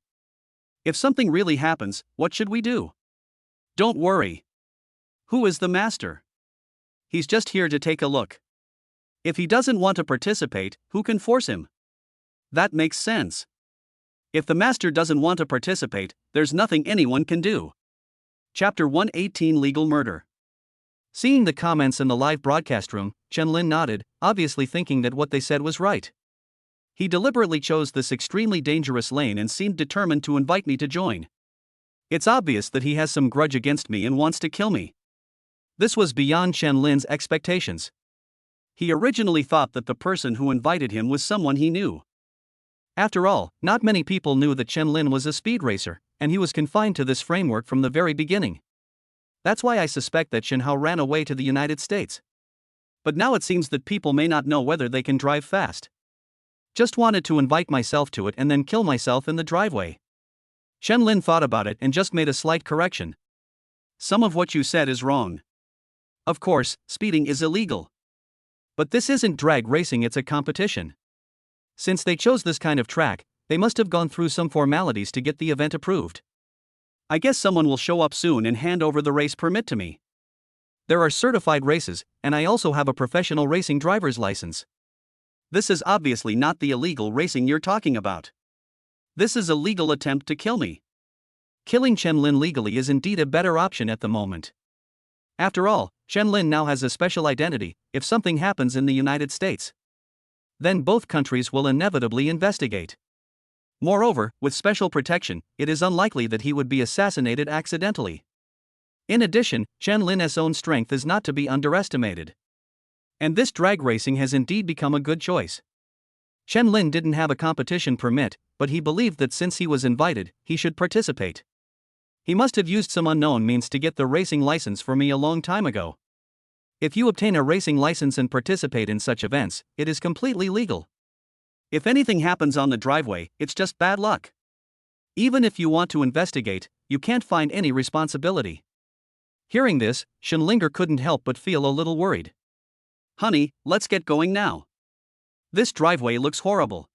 If something really happens, what should we do? Don't worry. Who is the master? He's just here to take a look. If he doesn't want to participate, who can force him? That makes sense. If the master doesn't want to participate, there's nothing anyone can do. Chapter 118 Legal Murder. Seeing the comments in the live broadcast room, Chen Lin nodded, obviously thinking that what they said was right. He deliberately chose this extremely dangerous lane and seemed determined to invite me to join. It's obvious that he has some grudge against me and wants to kill me. This was beyond Chen Lin's expectations. He originally thought that the person who invited him was someone he knew. After all, not many people knew that Chen Lin was a speed racer, and he was confined to this framework from the very beginning. That's why I suspect that Shen Hao ran away to the United States. But now it seems that people may not know whether they can drive fast. Just wanted to invite myself to it and then kill myself in the driveway. Chen Lin thought about it and just made a slight correction. Some of what you said is wrong. Of course, speeding is illegal. But this isn't drag racing, it's a competition. Since they chose this kind of track, they must have gone through some formalities to get the event approved. I guess someone will show up soon and hand over the race permit to me. There are certified races, and I also have a professional racing driver's license. This is obviously not the illegal racing you're talking about. This is a legal attempt to kill me. Killing Chen Lin legally is indeed a better option at the moment. After all, Chen Lin now has a special identity. If something happens in the United States, then both countries will inevitably investigate. Moreover, with special protection, it is unlikely that he would be assassinated accidentally. In addition, Chen Lin's own strength is not to be underestimated. And this drag racing has indeed become a good choice. Chen Lin didn't have a competition permit, but he believed that since he was invited, he should participate. He must have used some unknown means to get the racing license for me a long time ago. If you obtain a racing license and participate in such events, it is completely legal. If anything happens on the driveway, it's just bad luck. Even if you want to investigate, you can't find any responsibility. Hearing this, Shenlinger couldn't help but feel a little worried. Honey, let's get going now. This driveway looks horrible.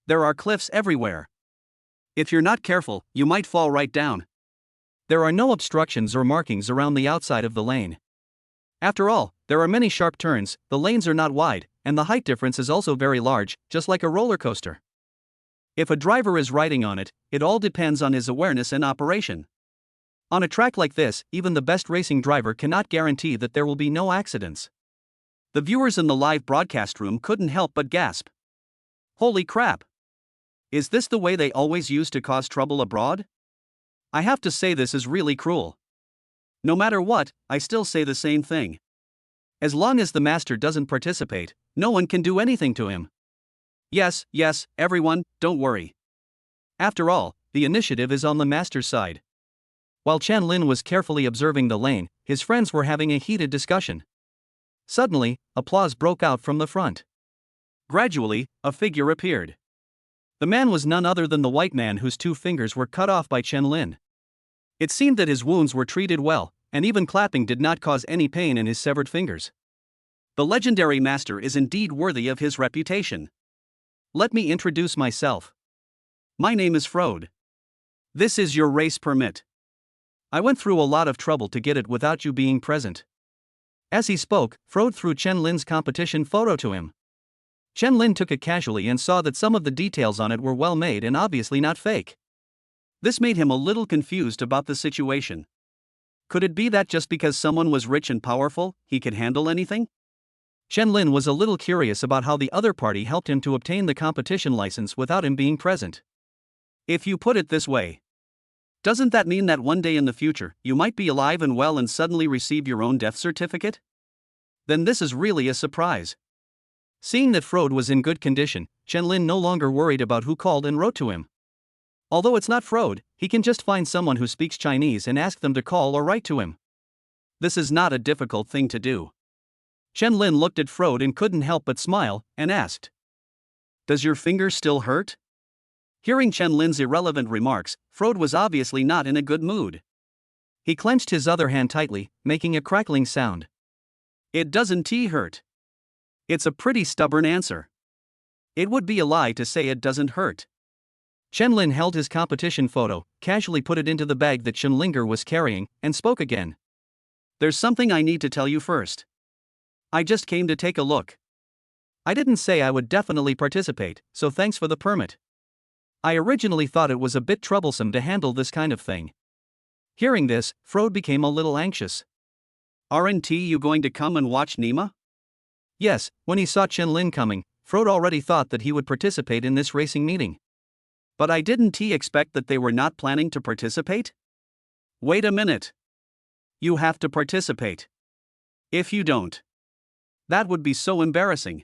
There are cliffs everywhere. If you're not careful, you might fall right down. There are no obstructions or markings around the outside of the lane. After all, there are many sharp turns, the lanes are not wide, and the height difference is also very large, just like a roller coaster. If a driver is riding on it, it all depends on his awareness and operation. On a track like this, even the best racing driver cannot guarantee that there will be no accidents. The viewers in the live broadcast room couldn't help but gasp. Holy crap! Is this the way they always use to cause trouble abroad? I have to say, this is really cruel. No matter what, I still say the same thing. As long as the master doesn't participate, no one can do anything to him. Yes, everyone, don't worry. After all, the initiative is on the master's side. While Chen Lin was carefully observing the lane, his friends were having a heated discussion. Suddenly, applause broke out from the front. Gradually, a figure appeared. The man was none other than the white man whose 2 fingers were cut off by Chen Lin. It seemed that his wounds were treated well, and even clapping did not cause any pain in his severed fingers. The legendary master is indeed worthy of his reputation. Let me introduce myself. My name is Frode. This is your race permit. I went through a lot of trouble to get it without you being present. As he spoke, Frode threw Chen Lin's competition photo to him. Chen Lin took it casually and saw that some of the details on it were well made and obviously not fake. This made him a little confused about the situation. Could it be that just because someone was rich and powerful, he could handle anything? Chen Lin was a little curious about how the other party helped him to obtain the competition license without him being present. If you put it this way, doesn't that mean that one day in the future, you might be alive and well and suddenly receive your own death certificate? Then this is really a surprise. Seeing that Frode was in good condition, Chen Lin no longer worried about who called and wrote to him. Although it's not Frode, he can just find someone who speaks Chinese and ask them to call or write to him. This is not a difficult thing to do. Chen Lin looked at Frode and couldn't help but smile, and asked, "Does your finger still hurt?" Hearing Chen Lin's irrelevant remarks, Frode was obviously not in a good mood. He clenched his other hand tightly, making a crackling sound. It doesn't hurt. It's a pretty stubborn answer. It would be a lie to say it doesn't hurt. Chen Lin held his competition photo, casually put it into the bag that Shenlinger was carrying, and spoke again. There's something I need to tell you first. I just came to take a look. I didn't say I would definitely participate, so thanks for the permit. I originally thought it was a bit troublesome to handle this kind of thing. Hearing this, Frode became a little anxious. Aren't you going to come and watch Nima? Yes, when he saw Chen Lin coming, Frode already thought that he would participate in this racing meeting. But I didn't expect that they were not planning to participate? Wait a minute. You have to participate. If you don't, that would be so embarrassing.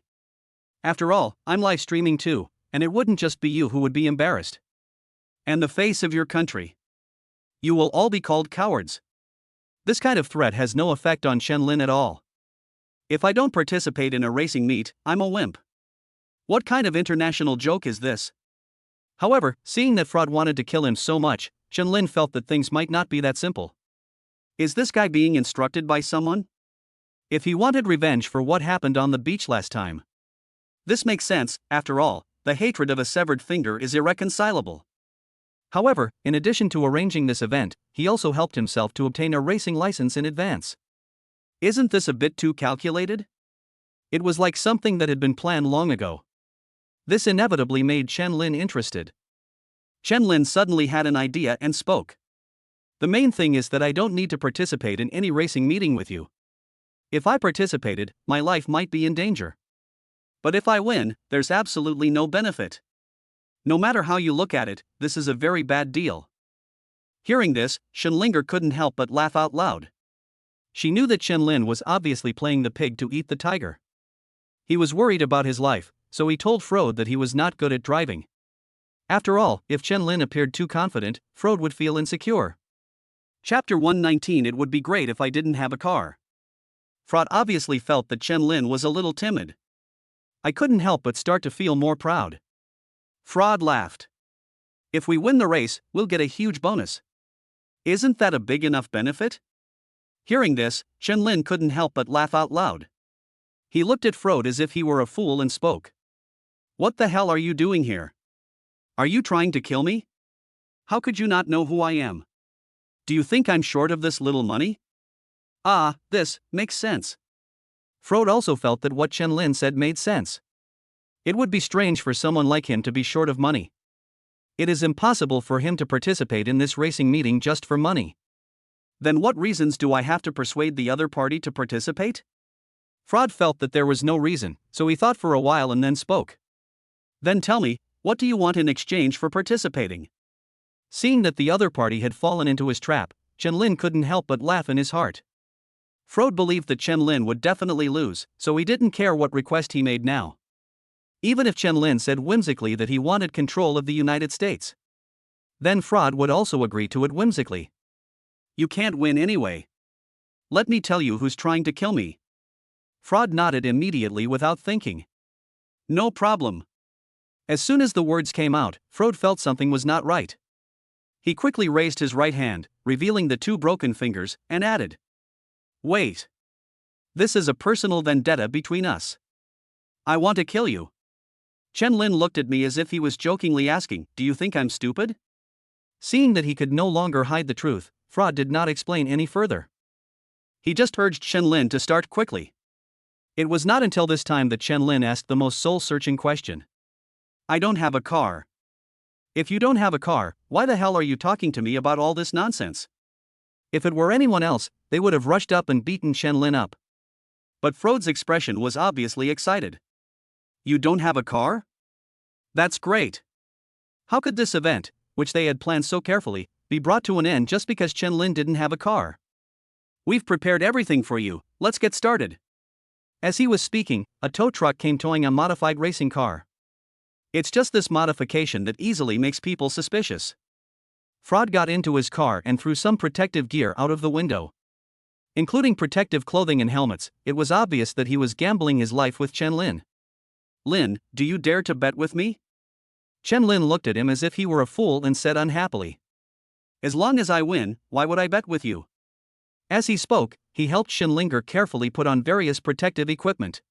After all, I'm live streaming too, and it wouldn't just be you who would be embarrassed. And the face of your country. You will all be called cowards. This kind of threat has no effect on Chen Lin at all. If I don't participate in a racing meet, I'm a wimp. What kind of international joke is this? However, seeing that Frode wanted to kill him so much, Chen Lin felt that things might not be that simple. Is this guy being instructed by someone? If he wanted revenge for what happened on the beach last time. This makes sense, after all, the hatred of a severed finger is irreconcilable. However, in addition to arranging this event, he also helped himself to obtain a racing license in advance. Isn't this a bit too calculated? It was like something that had been planned long ago. This inevitably made Chen Lin interested. Chen Lin suddenly had an idea and spoke. The main thing is that I don't need to participate in any racing meeting with you. If I participated, my life might be in danger. But if I win, there's absolutely no benefit. No matter how you look at it, this is a very bad deal. Hearing this, Shenlinger couldn't help but laugh out loud. She knew that Shenlin was obviously playing the pig to eat the tiger. He was worried about his life, so he told Frode that he was not good at driving. After all, if Shenlin appeared too confident, Frode would feel insecure. Chapter 119. It would be great if I didn't have a car. Frode obviously felt that Shenlin was a little timid. I couldn't help but start to feel more proud. Frode laughed. If we win the race, we'll get a huge bonus. Isn't that a big enough benefit? Hearing this, Shenlin couldn't help but laugh out loud. He looked at Frode as if he were a fool and spoke. What the hell are you doing here? Are you trying to kill me? How could you not know who I am? Do you think I'm short of this little money? Ah, this makes sense. Frode also felt that what Shenlin said made sense. It would be strange for someone like him to be short of money. It is impossible for him to participate in this racing meeting just for money. Then what reasons do I have to persuade the other party to participate? Frode felt that there was no reason, so he thought for a while and then spoke. Then tell me, what do you want in exchange for participating? Seeing that the other party had fallen into his trap, Shenlin couldn't help but laugh in his heart. Frode believed that Shenlin would definitely lose, so he didn't care what request he made now. Even if Shenlin said whimsically that he wanted control of the United States, then Frode would also agree to it whimsically. You can't win anyway. Let me tell you who's trying to kill me. Frode nodded immediately without thinking. No problem. As soon as the words came out, Frode felt something was not right. He quickly raised his right hand, revealing the two broken fingers, and added, Wait. This is a personal vendetta between us. I want to kill you. Shenlin looked at me as if he was jokingly asking, Do you think I'm stupid? Seeing that he could no longer hide the truth, Frode did not explain any further. He just urged Shenlin to start quickly. It was not until this time that Shenlin asked the most soul-searching question. I don't have a car. If you don't have a car, why the hell are you talking to me about all this nonsense? If it were anyone else, they would have rushed up and beaten Shenlin up. But Frode's expression was obviously excited. You don't have a car? That's great. How could this event, which they had planned so carefully, be brought to an end just because Shenlin didn't have a car? We've prepared everything for you, let's get started. As he was speaking, a tow truck came towing a modified racing car. It's just this modification that easily makes people suspicious. Frode got into his car and threw some protective gear out of the window. Including protective clothing and helmets, it was obvious that he was gambling his life with Shenlin. Lin, do you dare to bet with me? Shenlin looked at him as if he were a fool and said unhappily. As long as I win, why would I bet with you? As he spoke, he helped Shenlinger carefully put on various protective equipment.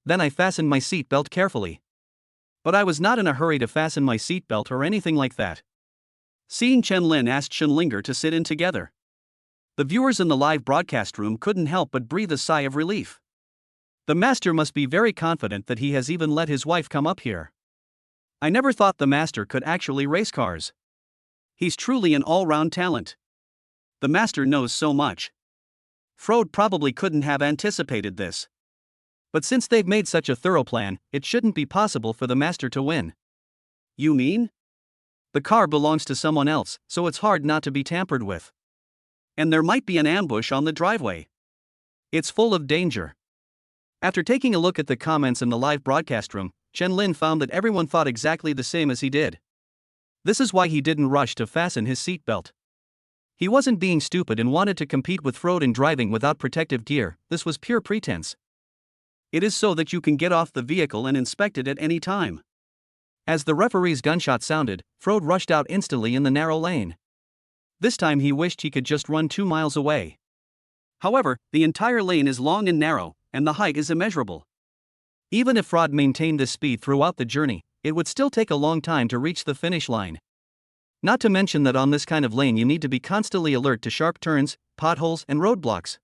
Then I fastened my seatbelt carefully. But I was not in a hurry to fasten my seatbelt or anything like that. Seeing Shenlin asked Shenlinger to sit in together. The viewers in the live broadcast room couldn't help but breathe a sigh of relief. The master must be very confident that he has even let his wife come up here. I never thought the master could actually race cars. He's truly an all-round talent. The master knows so much. Frode probably couldn't have anticipated this. But since they've made such a thorough plan, it shouldn't be possible for the master to win. You mean? The car belongs to someone else, so it's hard not to be tampered with. And there might be an ambush on the driveway. It's full of danger. After taking a look at the comments in the live broadcast room, Shenlin found that everyone thought exactly the same as he did. This is why he didn't rush to fasten his seatbelt. He wasn't being stupid and wanted to compete with Frode in driving without protective gear. This was pure pretense. It is so that you can get off the vehicle and inspect it at any time. As the referee's gunshot sounded, Frode rushed out instantly in the narrow lane. This time he wished he could just run 2 miles away. However, the entire lane is long and narrow, and the height is immeasurable. Even if Frode maintained this speed throughout the journey, it would still take a long time to reach the finish line. Not to mention that on this kind of lane you need to be constantly alert to sharp turns, potholes, and roadblocks.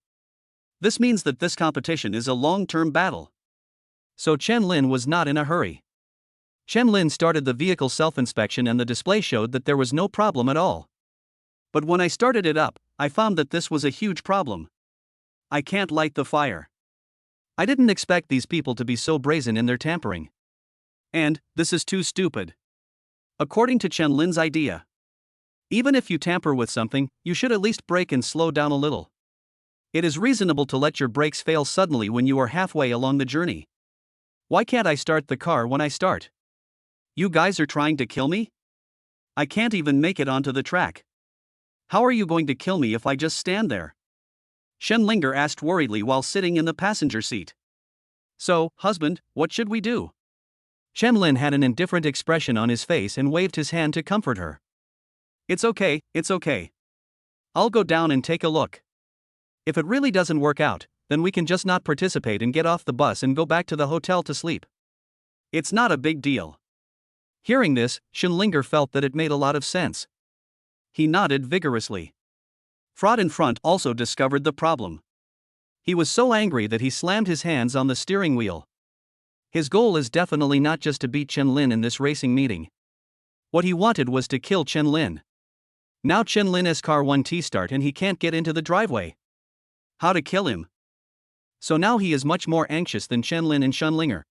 This means that this competition is a long-term battle. So Shenlin was not in a hurry. Shenlin started the vehicle self-inspection and the display showed that there was no problem at all. But when I started it up, I found that this was a huge problem. I can't light the fire. I didn't expect these people to be so brazen in their tampering. And, this is too stupid. According to Chen Lin's idea, even if you tamper with something, you should at least brake and slow down a little. It is reasonable to let your brakes fail suddenly when you are halfway along the journey. Why can't I start the car when I start? You guys are trying to kill me? I can't even make it onto the track. How are you going to kill me if I just stand there? Shenlinger asked worriedly while sitting in the passenger seat. So, husband, what should we do? Chen-Lin had an indifferent expression on his face and waved his hand to comfort her. It's okay, it's okay. I'll go down and take a look. If it really doesn't work out, then we can just not participate and get off the bus and go back to the hotel to sleep. It's not a big deal. Hearing this, Shenlinger felt that it made a lot of sense. He nodded vigorously. Fraud in front also discovered the problem. He was so angry that he slammed his hands on the steering wheel. His goal is definitely not just to beat Chen-Lin in this racing meeting. What he wanted was to kill Chen-Lin. Now Chen-Lin's car won't start and he can't get into the driveway. How to kill him? So now he is much more anxious than Chen-Lin and Shenlinger.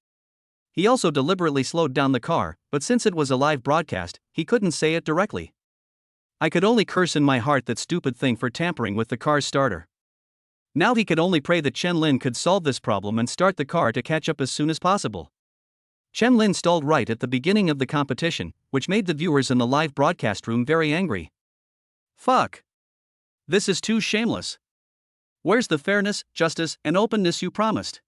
He also deliberately slowed down the car, but since it was a live broadcast, he couldn't say it directly. I could only curse in my heart that stupid thing for tampering with the car's starter. Now he could only pray that Chen-Lin could solve this problem and start the car to catch up as soon as possible. Chen-Lin stalled right at the beginning of the competition, which made the viewers in the live broadcast room very angry. Fuck. This is too shameless. Where's the fairness, justice, and openness you promised?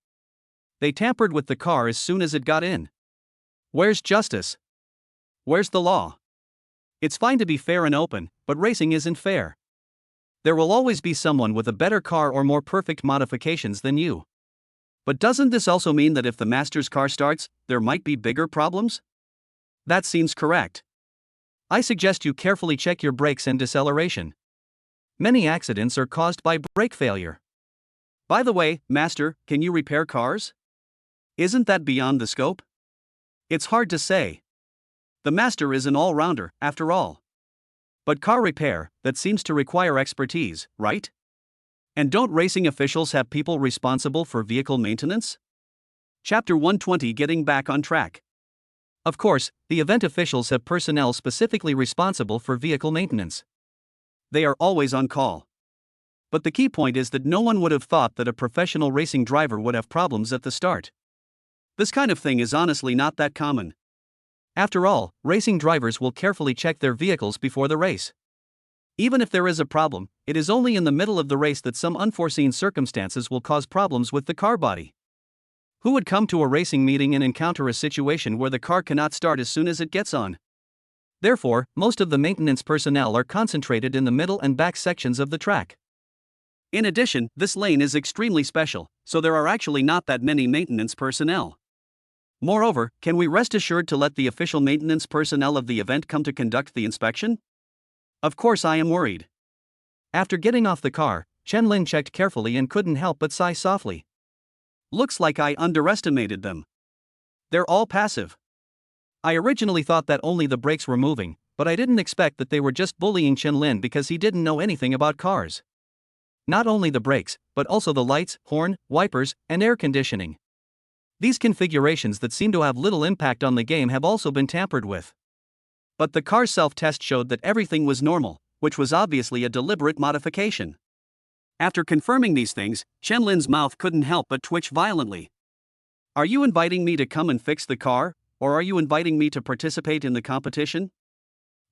They tampered with the car as soon as it got in. Where's justice? Where's the law? It's fine to be fair and open, but racing isn't fair. There will always be someone with a better car or more perfect modifications than you. But doesn't this also mean that if the master's car starts, there might be bigger problems? That seems correct. I suggest you carefully check your brakes and deceleration. Many accidents are caused by brake failure. By the way, master, can you repair cars? Isn't that beyond the scope? It's hard to say. The master is an all-rounder, after all. But car repair, that seems to require expertise, right? And don't racing officials have people responsible for vehicle maintenance? Chapter 120 Getting Back on Track. Of course, the event officials have personnel specifically responsible for vehicle maintenance. They are always on call. But the key point is that no one would have thought that a professional racing driver would have problems at the start. This kind of thing is honestly not that common. After all, racing drivers will carefully check their vehicles before the race. Even if there is a problem, it is only in the middle of the race that some unforeseen circumstances will cause problems with the car body. Who would come to a racing meeting and encounter a situation where the car cannot start as soon as it gets on? Therefore, most of the maintenance personnel are concentrated in the middle and back sections of the track. In addition, this lane is extremely special, so there are actually not that many maintenance personnel. Moreover, can we rest assured to let the official maintenance personnel of the event come to conduct the inspection? Of course I am worried. After getting off the car, Chen-Lin checked carefully and couldn't help but sigh softly. Looks like I underestimated them. They're all passive. I originally thought that only the brakes were moving, but I didn't expect that they were just bullying Chen-Lin because he didn't know anything about cars. Not only the brakes, but also the lights, horn, wipers, and air conditioning. These configurations that seem to have little impact on the game have also been tampered with. But the car's self-test showed that everything was normal, which was obviously a deliberate modification. After confirming these things, Chen-Lin's mouth couldn't help but twitch violently. Are you inviting me to come and fix the car, or are you inviting me to participate in the competition?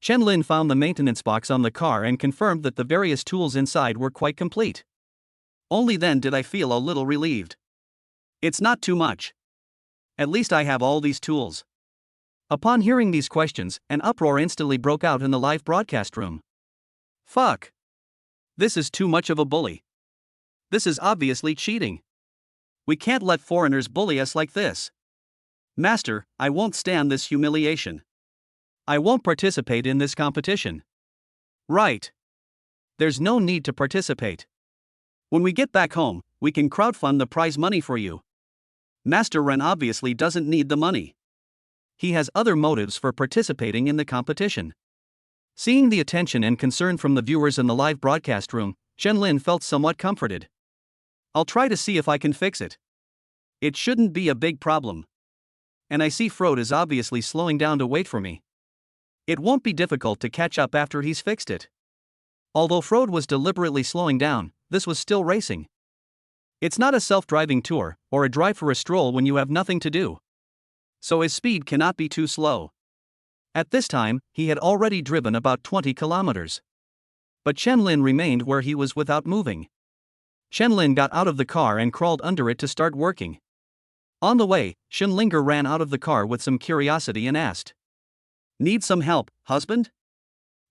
Chen-Lin found the maintenance box on the car and confirmed that the various tools inside were quite complete. Only then did I feel a little relieved. It's not too much. At least I have all these tools. Upon hearing these questions, an uproar instantly broke out in the live broadcast room. Fuck. This is too much of a bully. This is obviously cheating. We can't let foreigners bully us like this. Master, I won't stand this humiliation. I won't participate in this competition. Right. There's no need to participate. When we get back home, we can crowdfund the prize money for you. Master Ren obviously doesn't need the money. He has other motives for participating in the competition. Seeing the attention and concern from the viewers in the live broadcast room, Chen-Lin felt somewhat comforted. I'll try to see if I can fix it. It shouldn't be a big problem. And I see Frode is obviously slowing down to wait for me. It won't be difficult to catch up after he's fixed it. Although Frode was deliberately slowing down, this was still racing. It's not a self-driving tour, or a drive for a stroll when you have nothing to do. So his speed cannot be too slow. At this time, he had already driven about 20 kilometers. But Chen Lin remained where he was without moving. Chen Lin got out of the car and crawled under it to start working. On the way, Shenlinger ran out of the car with some curiosity and asked, "Need some help, husband?"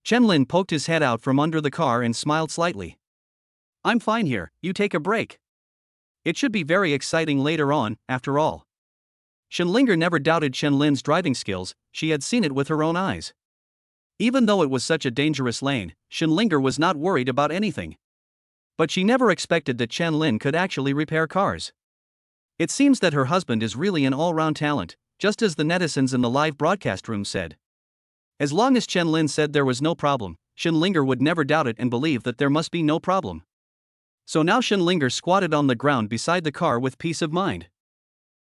Chen Lin poked his head out from under the car and smiled slightly. "I'm fine here, you take a break. It should be very exciting later on, after all." Shenlinger never doubted Chen Lin's driving skills, she had seen it with her own eyes. Even though it was such a dangerous lane, Shenlinger was not worried about anything. But she never expected that Chen Lin could actually repair cars. It seems that her husband is really an all-round talent, just as the netizens in the live broadcast room said. As long as Chen Lin said there was no problem, Shenlinger would never doubt it and believe that there must be no problem. So now Shenlinger squatted on the ground beside the car with peace of mind.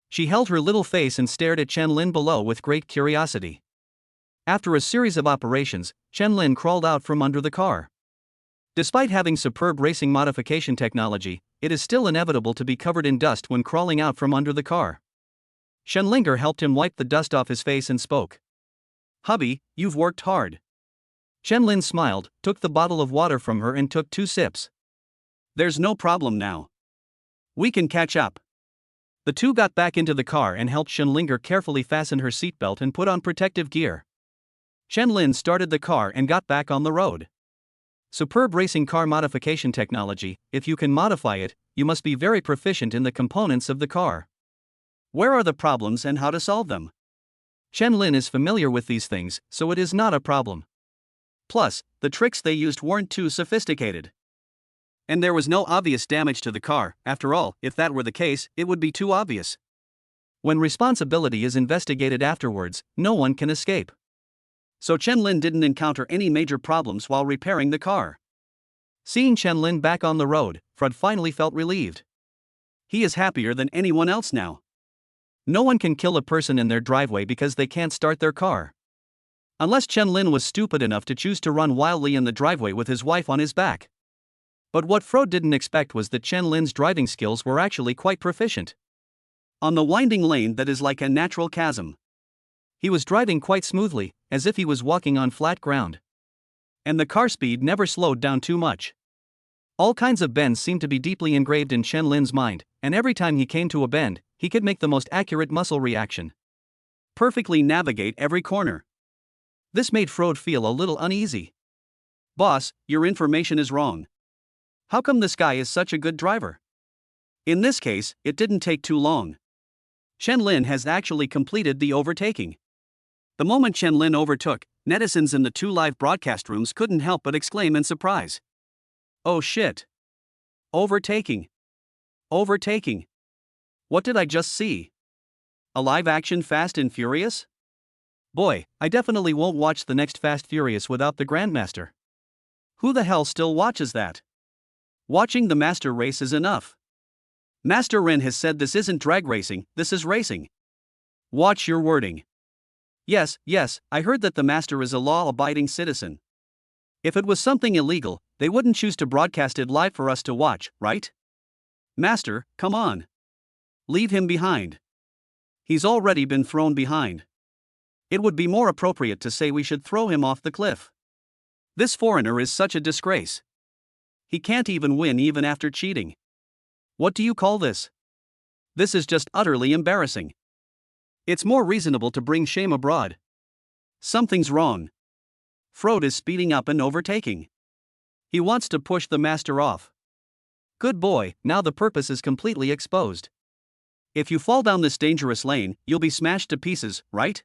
She held her little face and stared at Chen Lin below with great curiosity. After a series of operations, Chen Lin crawled out from under the car. Despite having superb racing modification technology, it is still inevitable to be covered in dust when crawling out from under the car. Shenlinger helped him wipe the dust off his face and spoke. "Hubby, you've worked hard." Chen Lin smiled, took the bottle of water from her and took 2 sips. "There's no problem now. We can catch up." The two got back into the car and helped Shenlinger carefully fasten her seatbelt and put on protective gear. Chen Lin started the car and got back on the road. Superb racing car modification technology, if you can modify it, you must be very proficient in the components of the car. Where are the problems and how to solve them? Chen Lin is familiar with these things, so it is not a problem. Plus, the tricks they used weren't too sophisticated. And there was no obvious damage to the car. After all, if that were the case, it would be too obvious. When responsibility is investigated afterwards, no one can escape. So Chen Lin didn't encounter any major problems while repairing the car. Seeing Chen Lin back on the road, Fred finally felt relieved. He is happier than anyone else now. No one can kill a person in their driveway because they can't start their car. Unless Chen Lin was stupid enough to choose to run wildly in the driveway with his wife on his back. But what Frode didn't expect was that Chen Lin's driving skills were actually quite proficient. On the winding lane that is like a natural chasm, he was driving quite smoothly, as if he was walking on flat ground. And the car speed never slowed down too much. All kinds of bends seemed to be deeply engraved in Chen Lin's mind, and every time he came to a bend, he could make the most accurate muscle reaction. Perfectly navigate every corner. This made Frode feel a little uneasy. "Boss, your information is wrong. How come this guy is such a good driver?" In this case, it didn't take too long. Chen Lin has actually completed the overtaking. The moment Chen Lin overtook, netizens in the 2 live broadcast rooms couldn't help but exclaim in surprise. "Oh shit! Overtaking! Overtaking! What did I just see? A live action Fast and Furious? Boy, I definitely won't watch the next Fast Furious without the Grandmaster. Who the hell still watches that? Watching the Master race is enough. Master Ren has said this isn't drag racing, this is racing. Watch your wording. Yes, I heard that the Master is a law-abiding citizen. If it was something illegal, they wouldn't choose to broadcast it live for us to watch, right? Master, come on. Leave him behind. He's already been thrown behind. It would be more appropriate to say we should throw him off the cliff. This foreigner is such a disgrace. He can't even win even after cheating. What do you call this? This is just utterly embarrassing. It's more reasonable to bring shame abroad. Something's wrong. Frode is speeding up and overtaking. He wants to push the Master off. Good boy, now the purpose is completely exposed. If you fall down this dangerous lane, you'll be smashed to pieces, right?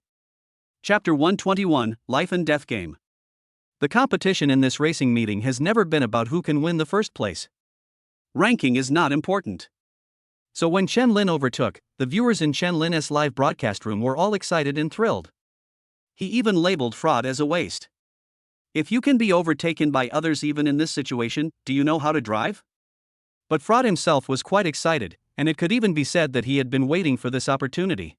Chapter 121, Life and Death Game. The competition in this racing meeting has never been about who can win the first place. Ranking is not important. So when Chen Lin overtook, the viewers in Chen Lin's live broadcast room were all excited and thrilled. He even labeled Frode as a waste. If you can be overtaken by others even in this situation, do you know how to drive? But Frode himself was quite excited, and it could even be said that he had been waiting for this opportunity.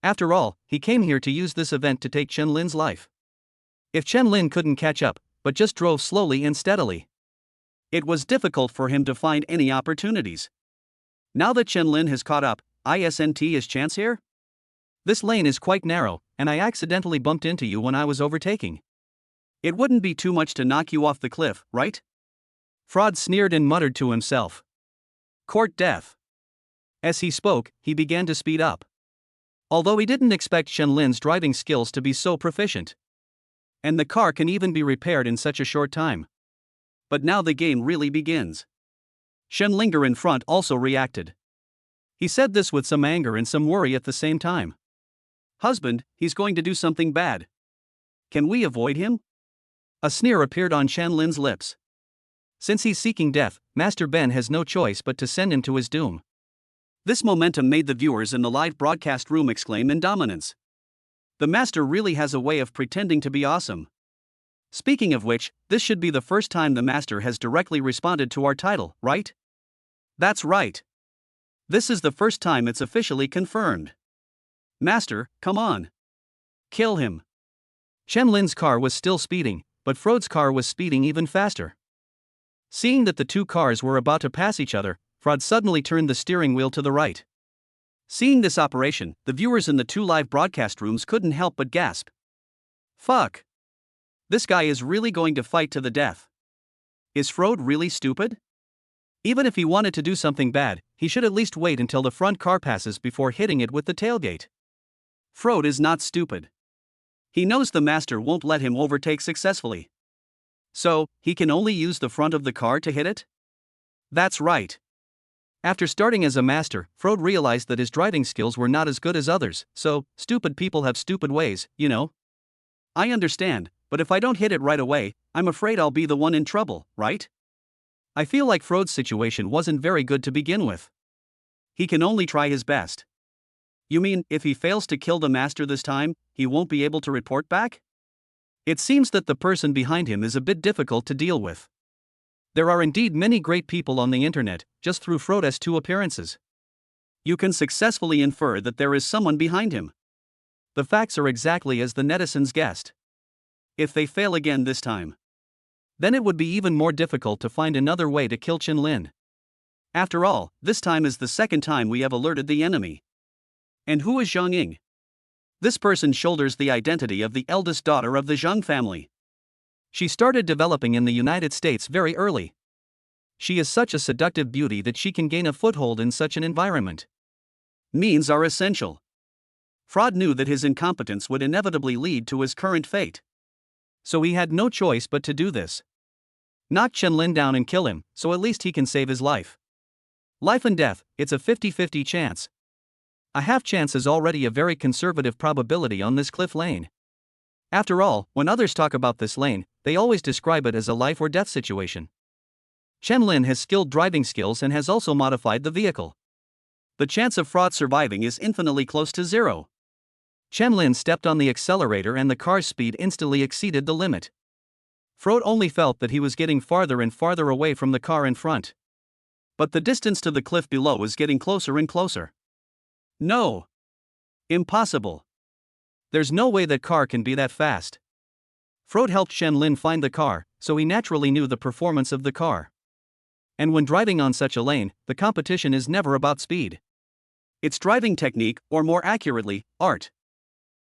After all, he came here to use this event to take Chen Lin's life. If Chen Lin couldn't catch up, but just drove slowly and steadily, it was difficult for him to find any opportunities. Now that Chen Lin has caught up, isn't his chance here? This lane is quite narrow, and I accidentally bumped into you when I was overtaking. It wouldn't be too much to knock you off the cliff, right? Fraud sneered and muttered to himself. Court death. As he spoke, he began to speed up. Although he didn't expect Chen Lin's driving skills to be so proficient. And the car can even be repaired in such a short time. But now the game really begins. Chen Linger in front also reacted. He said this with some anger and some worry at the same time. Husband, he's going to do something bad. Can we avoid him? A sneer appeared on Chen Lin's lips. Since he's seeking death, Master Ben has no choice but to send him to his doom. This momentum made the viewers in the live broadcast room exclaim in dominance. The Master really has a way of pretending to be awesome. Speaking of which, this should be the first time the Master has directly responded to our title, right? That's right. This is the first time it's officially confirmed. Master, come on. Kill him. Chen Lin's car was still speeding, but Frod's car was speeding even faster. Seeing that the two cars were about to pass each other, Frod suddenly turned the steering wheel to the right. Seeing this operation, the viewers in the two live broadcast rooms couldn't help but gasp. Fuck. This guy is really going to fight to the death. Is Frod really stupid? Even if he wanted to do something bad, he should at least wait until the front car passes before hitting it with the tailgate. Frod is not stupid. He knows the Master won't let him overtake successfully. So, he can only use the front of the car to hit it? That's right. After starting as a Master, Frod realized that his driving skills were not as good as others, so, stupid people have stupid ways, you know? I understand, but if I don't hit it right away, I'm afraid I'll be the one in trouble, right? I feel like Frod's situation wasn't very good to begin with. He can only try his best. You mean, if he fails to kill the Master this time, he won't be able to report back? It seems that the person behind him is a bit difficult to deal with. There are indeed many great people on the internet, just through Frod's two appearances. You can successfully infer that there is someone behind him. The facts are exactly as the netizens guessed. If they fail again this time, then it would be even more difficult to find another way to kill Chen Lin. After all, this time is the second time we have alerted the enemy. And who is Zhang Ying? This person shoulders the identity of the eldest daughter of the Zhang family. She started developing in the United States very early. She is such a seductive beauty that she can gain a foothold in such an environment. Means are essential. Frod knew that his incompetence would inevitably lead to his current fate. So he had no choice but to do this. Knock Chen Lin down and kill him, so at least he can save his life. Life and death, it's a 50-50 chance. A half chance is already a very conservative probability on this cliff lane. After all, when others talk about this lane, they always describe it as a life or death situation. Chen Lin has skilled driving skills and has also modified the vehicle. The chance of Frod surviving is infinitely close to zero. Chen Lin stepped on the accelerator and the car's speed instantly exceeded the limit. Frod only felt that he was getting farther and farther away from the car in front. But the distance to the cliff below was getting closer and closer. No. Impossible. There's no way that car can be that fast. Frod helped Chen Lin find the car, so he naturally knew the performance of the car. And when driving on such a lane, the competition is never about speed. It's driving technique, or more accurately, art.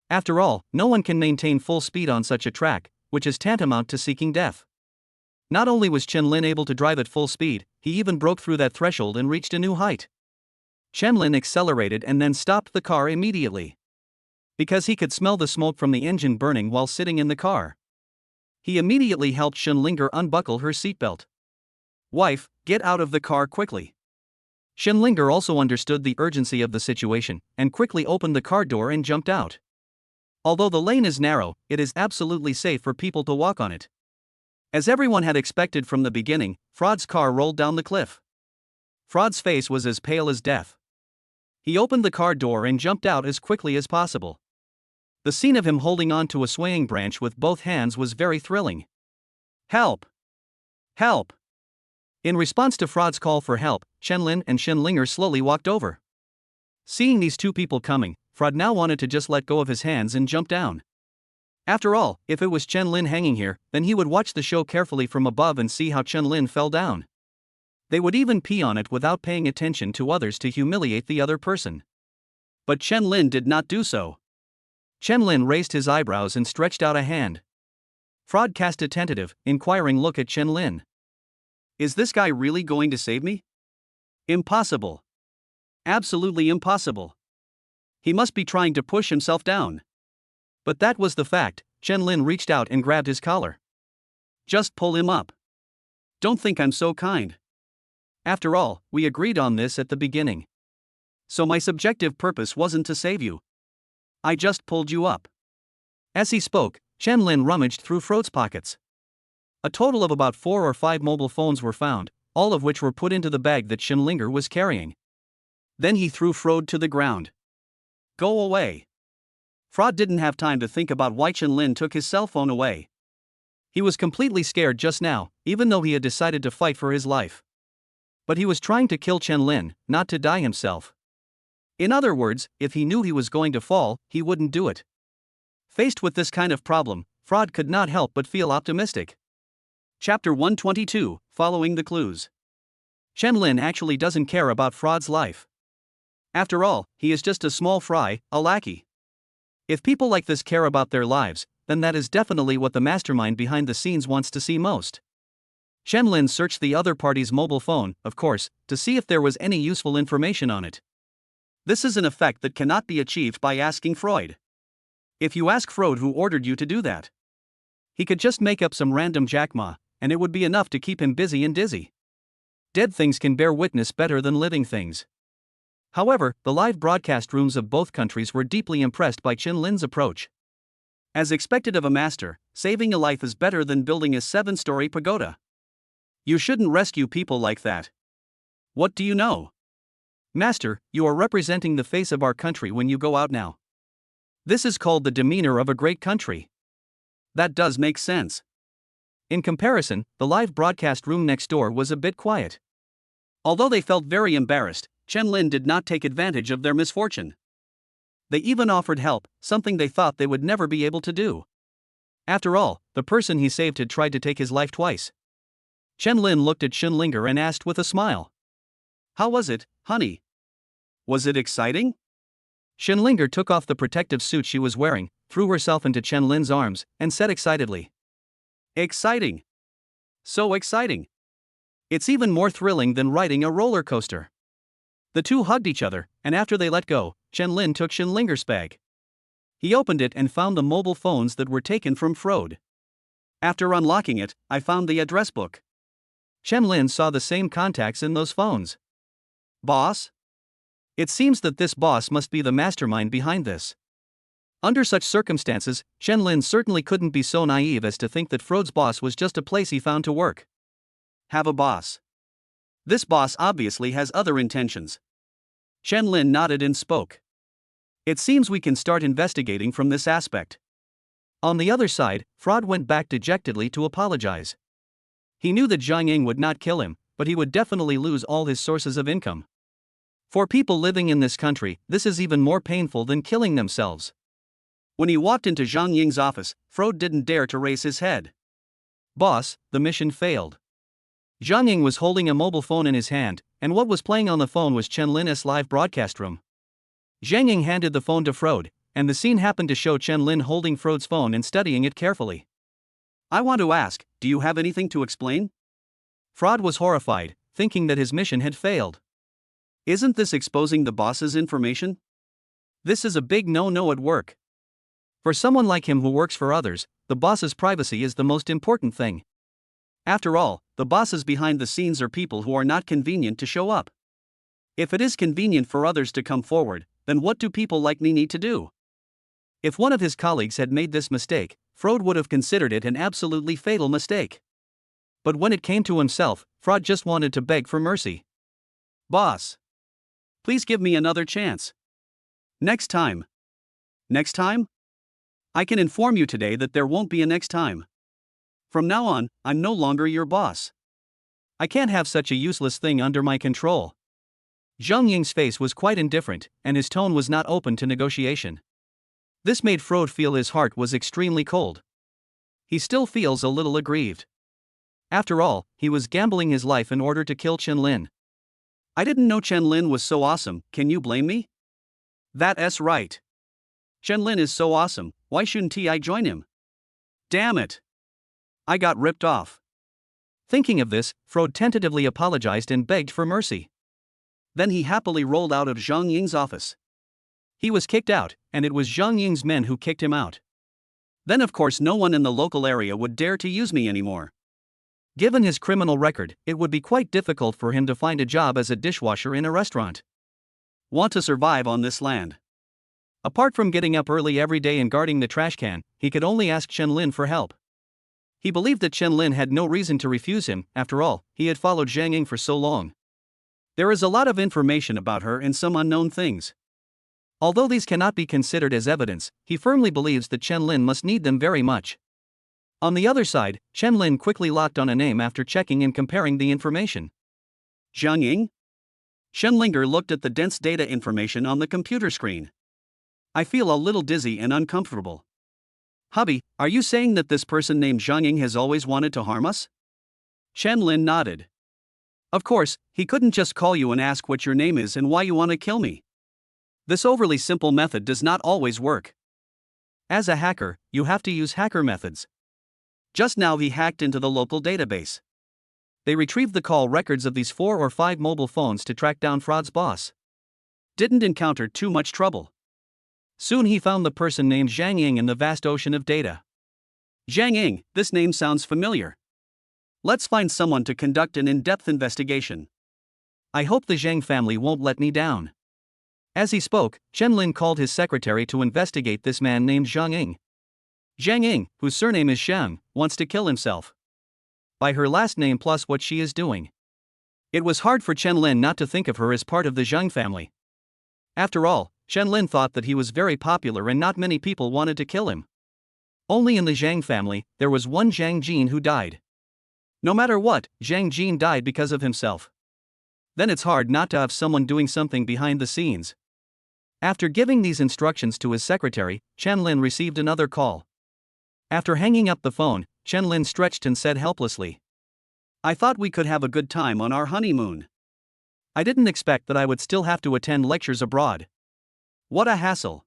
After all, no one can maintain full speed on such a track, which is tantamount to seeking death. Not only was Chen Lin able to drive at full speed, he even broke through that threshold and reached a new height. Chen Lin accelerated and then stopped the car immediately. Because he could smell the smoke from the engine burning while sitting in the car. He immediately helped Chen Linger unbuckle her seatbelt. Wife, get out of the car quickly. Chen Linger also understood the urgency of the situation, and quickly opened the car door and jumped out. Although the lane is narrow, it is absolutely safe for people to walk on it. As everyone had expected from the beginning, Frod's car rolled down the cliff. Frod's face was as pale as death. He opened the car door and jumped out as quickly as possible. The scene of him holding on to a swaying branch with both hands was very thrilling. Help! Help! In response to Frod's call for help, Chen Lin and Chen Linger slowly walked over. Seeing these two people coming, Frod now wanted to just let go of his hands and jump down. After all, if it was Chen Lin hanging here, then he would watch the show carefully from above and see how Chen Lin fell down. They would even pee on it without paying attention to others to humiliate the other person. But Chen Lin did not do so. Chen Lin raised his eyebrows and stretched out a hand. Fraud cast a tentative, inquiring look at Chen Lin. Is this guy really going to save me? Impossible. Absolutely impossible. He must be trying to push himself down. But that was the fact. Chen Lin reached out and grabbed his collar. Just pull him up. Don't think I'm so kind. After all, we agreed on this at the beginning. So my subjective purpose wasn't to save you. I just pulled you up. As he spoke, Chen Lin rummaged through Frode's pockets. A total of about 4 or 5 mobile phones were found, all of which were put into the bag that Shinlinger was carrying. Then he threw Frode to the ground. Go away. Frode didn't have time to think about why Chen Lin took his cell phone away. He was completely scared just now, even though he had decided to fight for his life. But he was trying to kill Chen Lin, not to die himself. In other words, if he knew he was going to fall, he wouldn't do it. Faced with this kind of problem, Frode could not help but feel optimistic. Chapter 122, Following the Clues. Chen Lin actually doesn't care about Frode's life. After all, he is just a small fry, a lackey. If people like this care about their lives, then that is definitely what the mastermind behind the scenes wants to see most. Chen Lin searched the other party's mobile phone, of course, to see if there was any useful information on it. This is an effect that cannot be achieved by asking Freud. If you ask Frode who ordered you to do that, he could just make up some random jackma, and it would be enough to keep him busy and dizzy. Dead things can bear witness better than living things. However, the live broadcast rooms of both countries were deeply impressed by Chen Lin's approach. As expected of a master, saving a life is better than building a 7-story pagoda. You shouldn't rescue people like that. What do you know? Master, you are representing the face of our country when you go out now. This is called the demeanor of a great country. That does make sense. In comparison, the live broadcast room next door was a bit quiet. Although they felt very embarrassed, Chen Lin did not take advantage of their misfortune. They even offered help, something they thought they would never be able to do. After all, the person he saved had tried to take his life twice. Chen Lin looked at Shinlinger and asked with a smile. How was it, honey? Was it exciting? Shinlinger took off the protective suit she was wearing, threw herself into Chen Lin's arms, and said excitedly. Exciting. So exciting. It's even more thrilling than riding a roller coaster. The two hugged each other, and after they let go, Chen Lin took Shinlinger's bag. He opened it and found the mobile phones that were taken from Frode. After unlocking it, I found the address book. Chen Lin saw the same contacts in those phones. Boss? It seems that this boss must be the mastermind behind this. Under such circumstances, Chen Lin certainly couldn't be so naive as to think that Frode's boss was just a place he found to work. Have a boss. This boss obviously has other intentions. Chen Lin nodded and spoke. It seems we can start investigating from this aspect. On the other side, Frode went back dejectedly to apologize. He knew that Zhang Ying would not kill him, but he would definitely lose all his sources of income. For people living in this country, this is even more painful than killing themselves. When he walked into Zhang Ying's office, Frode didn't dare to raise his head. Boss, the mission failed. Zhang Ying was holding a mobile phone in his hand, and what was playing on the phone was Chen Lin's live broadcast room. Zhang Ying handed the phone to Frode, and the scene happened to show Chen Lin holding Frode's phone and studying it carefully. I want to ask, do you have anything to explain? Frode was horrified, thinking that his mission had failed. Isn't this exposing the boss's information? This is a big no-no at work. For someone like him who works for others, the boss's privacy is the most important thing. After all, the bosses behind the scenes are people who are not convenient to show up. If it is convenient for others to come forward, then what do people like me need to do? If one of his colleagues had made this mistake, Frode would have considered it an absolutely fatal mistake. But when it came to himself, Frode just wanted to beg for mercy. Boss. Please give me another chance. Next time. Next time? I can inform you today that there won't be a next time. From now on, I'm no longer your boss. I can't have such a useless thing under my control. Zhang Ying's face was quite indifferent, and his tone was not open to negotiation. This made Frode feel his heart was extremely cold. He still feels a little aggrieved. After all, he was gambling his life in order to kill Chen-Lin. I didn't know Chen-Lin was so awesome, can you blame me? That's right. Chen-Lin is so awesome, why shouldn't I join him? Damn it. I got ripped off. Thinking of this, Frode tentatively apologized and begged for mercy. Then he happily rolled out of Zhang Ying's office. He was kicked out, and it was Zhang Ying's men who kicked him out. Then of course no one in the local area would dare to use me anymore. Given his criminal record, it would be quite difficult for him to find a job as a dishwasher in a restaurant. Want to survive on this land. Apart from getting up early every day and guarding the trash can, he could only ask Chen-Lin for help. He believed that Chen-Lin had no reason to refuse him, after all, he had followed Zhang Ying for so long. There is a lot of information about her and some unknown things. Although these cannot be considered as evidence, he firmly believes that Chen-Lin must need them very much. On the other side, Chen-Lin quickly locked on a name after checking and comparing the information. Zhang Ying? Shenlinger looked at the dense data information on the computer screen. I feel a little dizzy and uncomfortable. Hubby, are you saying that this person named Zhang Ying has always wanted to harm us? Chen-Lin nodded. Of course, he couldn't just call you and ask what your name is and why you want to kill me. This overly simple method does not always work. As a hacker, you have to use hacker methods. Just now he hacked into the local database. They retrieved the call records of these 4 or 5 mobile phones to track down Fraud's boss. Didn't encounter too much trouble. Soon he found the person named Zhang Ying in the vast ocean of data. Zhang Ying, this name sounds familiar. Let's find someone to conduct an in-depth investigation. I hope the Zhang family won't let me down. As he spoke, Chen-Lin called his secretary to investigate this man named Zhang Ying. Zhang Ying, whose surname is Shang, wants to kill himself. By her last name plus what she is doing. It was hard for Chen-Lin not to think of her as part of the Zhang family. After all, Chen-Lin thought that he was very popular and not many people wanted to kill him. Only in the Zhang family, there was one Zhang Jin who died. No matter what, Zhang Jin died because of himself. Then it's hard not to have someone doing something behind the scenes. After giving these instructions to his secretary, Chen-Lin received another call. After hanging up the phone, Chen-Lin stretched and said helplessly, I thought we could have a good time on our honeymoon. I didn't expect that I would still have to attend lectures abroad. What a hassle.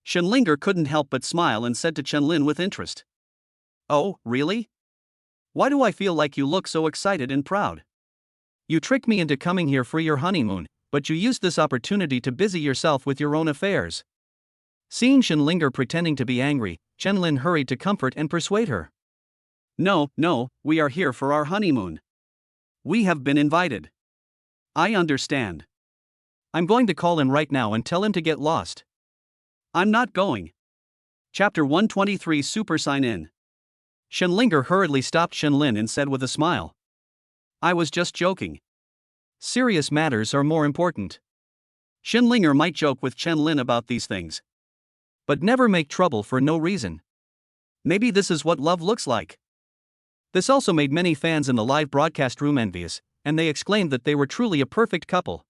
Shenlinger couldn't help but smile and said to Chen-Lin with interest. Oh, really? Why do I feel like you look so excited and proud? You tricked me into coming here for your honeymoon, but you used this opportunity to busy yourself with your own affairs. Seeing Shenlinger pretending to be angry, Chen-Lin hurried to comfort and persuade her. No, we are here for our honeymoon. We have been invited. I understand. I'm going to call him right now and tell him to get lost. I'm not going. Chapter 123 Super Sign In. Shenlinger hurriedly stopped Chen-Lin and said with a smile. I was just joking. Serious matters are more important. Shenlinger might joke with Chen-Lin about these things, but never make trouble for no reason. Maybe this is what love looks like. This also made many fans in the live broadcast room envious, and they exclaimed that they were truly a perfect couple.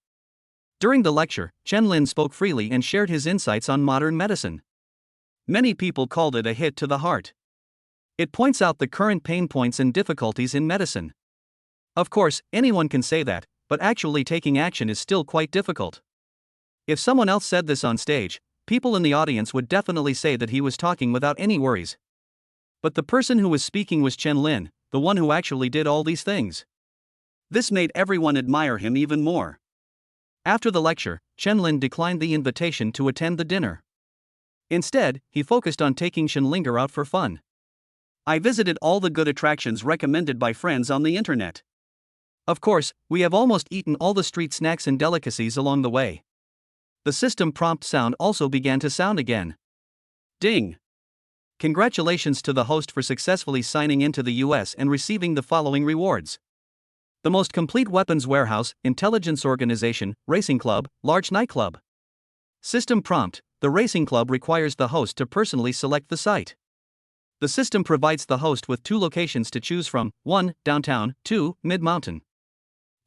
During the lecture, Chen-Lin spoke freely and shared his insights on modern medicine. Many people called it a hit to the heart. It points out the current pain points and difficulties in medicine. Of course, anyone can say that, but actually taking action is still quite difficult. If someone else said this on stage, people in the audience would definitely say that he was talking without any worries. But the person who was speaking was Chen-Lin, the one who actually did all these things. This made everyone admire him even more. After the lecture, Chen-Lin declined the invitation to attend the dinner. Instead, he focused on taking Shenlinger out for fun. I visited all the good attractions recommended by friends on the internet. Of course, we have almost eaten all the street snacks and delicacies along the way. The system prompt sound also began to sound again. Ding! Congratulations to the host for successfully signing into the US and receiving the following rewards. The most complete weapons warehouse, intelligence organization, racing club, large nightclub. System prompt: the racing club requires the host to personally select the site. The system provides the host with 2 locations to choose from: 1, downtown, 2, mid-mountain.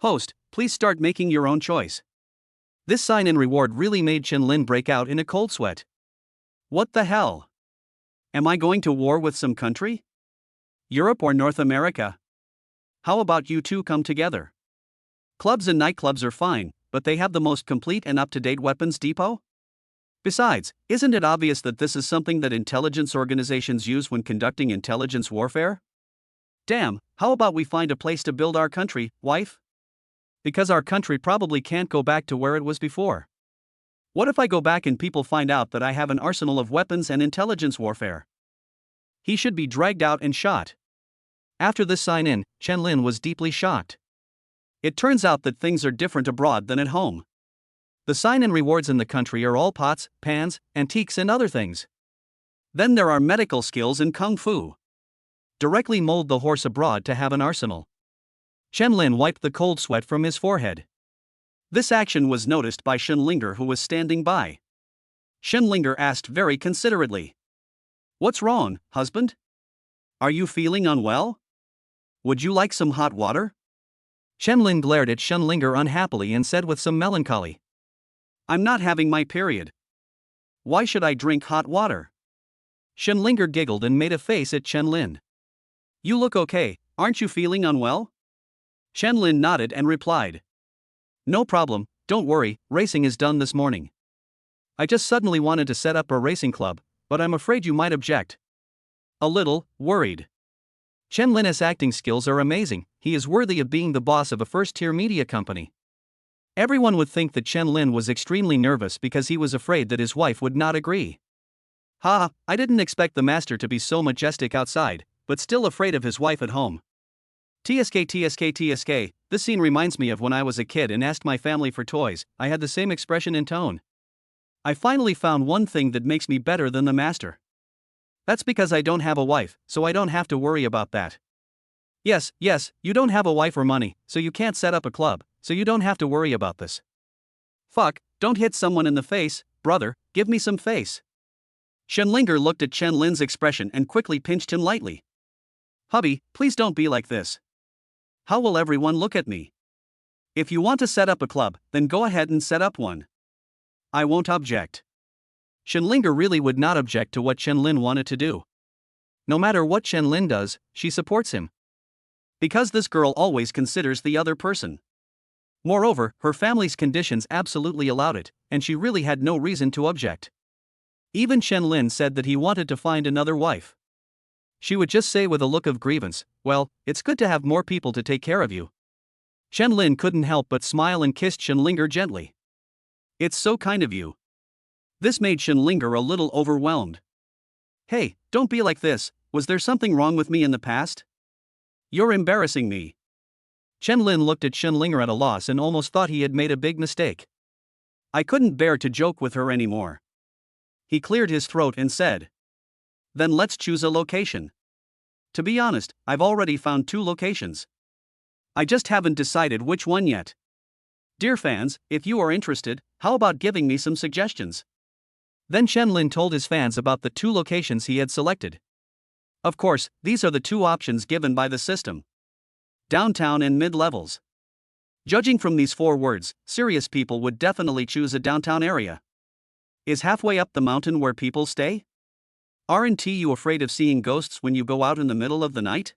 Host, please start making your own choice. This sign-in reward really made Chen-Lin break out in a cold sweat. What the hell? Am I going to war with some country? Europe or North America? How about you two come together? Clubs and nightclubs are fine, but they have the most complete and up-to-date weapons depot? Besides, isn't it obvious that this is something that intelligence organizations use when conducting intelligence warfare? Damn, how about we find a place to build our country, wife? Because our country probably can't go back to where it was before. What if I go back and people find out that I have an arsenal of weapons and intelligence warfare? He should be dragged out and shot. After this sign-in, Chen Lin was deeply shocked. It turns out that things are different abroad than at home. The sign-in rewards in the country are all pots, pans, antiques and other things. Then there are medical skills and kung fu. Directly mold the horse abroad to have an arsenal. Chen Lin wiped the cold sweat from his forehead. This action was noticed by Shenlinger, who was standing by. Shenlinger asked very considerately, "What's wrong, husband? Are you feeling unwell? Would you like some hot water?" Chen Lin glared at Shenlinger unhappily and said with some melancholy, "I'm not having my period. Why should I drink hot water?" Shenlinger giggled and made a face at Chen Lin. "You look okay, aren't you feeling unwell?" Chen Lin nodded and replied, "No problem, don't worry, racing is done this morning. I just suddenly wanted to set up a racing club, but I'm afraid you might object." A little worried. Chen Lin's acting skills are amazing, he is worthy of being the boss of a first-tier media company. Everyone would think that Chen Lin was extremely nervous because he was afraid that his wife would not agree. I didn't expect the master to be so majestic outside, but still afraid of his wife at home. TSK, this scene reminds me of when I was a kid and asked my family for toys. I had the same expression and tone. I finally found one thing that makes me better than the master. That's because I don't have a wife, so I don't have to worry about that. Yes, you don't have a wife or money, so you can't set up a club, so you don't have to worry about this. Fuck, don't hit someone in the face, brother, give me some face. Shenlinger looked at Chen Lin's expression and quickly pinched him lightly. Hubby, please don't be like this. How will everyone look at me? If you want to set up a club, then go ahead and set up one. I won't object. Shenlinger really would not object to what Chen Lin wanted to do. No matter what Chen Lin does, she supports him. Because this girl always considers the other person. Moreover, her family's conditions absolutely allowed it, and she really had no reason to object. Even Chen Lin said that he wanted to find another wife. She would just say with a look of grievance, "Well, it's good to have more people to take care of you." Chen Lin couldn't help but smile and kissed Shenlinger gently. "It's so kind of you." This made Shenlinger a little overwhelmed. "Hey, don't be like this, was there something wrong with me in the past? You're embarrassing me." Chen Lin looked at Shenlinger at a loss and almost thought he had made a big mistake. I couldn't bear to joke with her anymore. He cleared his throat and said, "Then let's choose a location. To be honest, I've already found 2 locations. I just haven't decided which one yet. Dear fans, if you are interested, how about giving me some suggestions?" Then Chen Lin told his fans about the 2 locations he had selected. Of course, these are the 2 options given by the system. Downtown and mid-levels. Judging from these 4 words, serious people would definitely choose a downtown area. Is halfway up the mountain where people stay? Aren't you afraid of seeing ghosts when you go out in the middle of the night?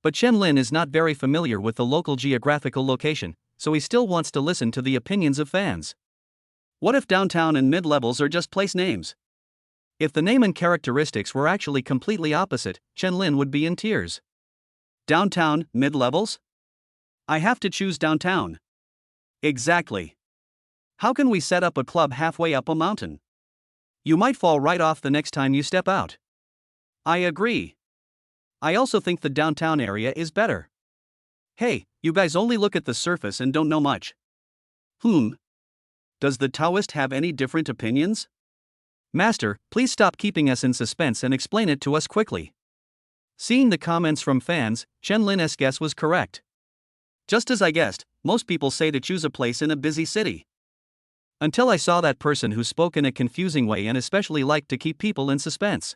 But Chen Lin is not very familiar with the local geographical location, so he still wants to listen to the opinions of fans. What if downtown and mid-levels are just place names? If the name and characteristics were actually completely opposite, Chen Lin would be in tears. Downtown, mid-levels? I have to choose downtown. Exactly. How can we set up a club halfway up a mountain? You might fall right off the next time you step out. I agree. I also think the downtown area is better. Hey, you guys only look at the surface and don't know much. Does the Taoist have any different opinions? Master, please stop keeping us in suspense and explain it to us quickly. Seeing the comments from fans, Chen Lin's guess was correct. Just as I guessed, most people say to choose a place in a busy city. Until I saw that person who spoke in a confusing way and especially liked to keep people in suspense.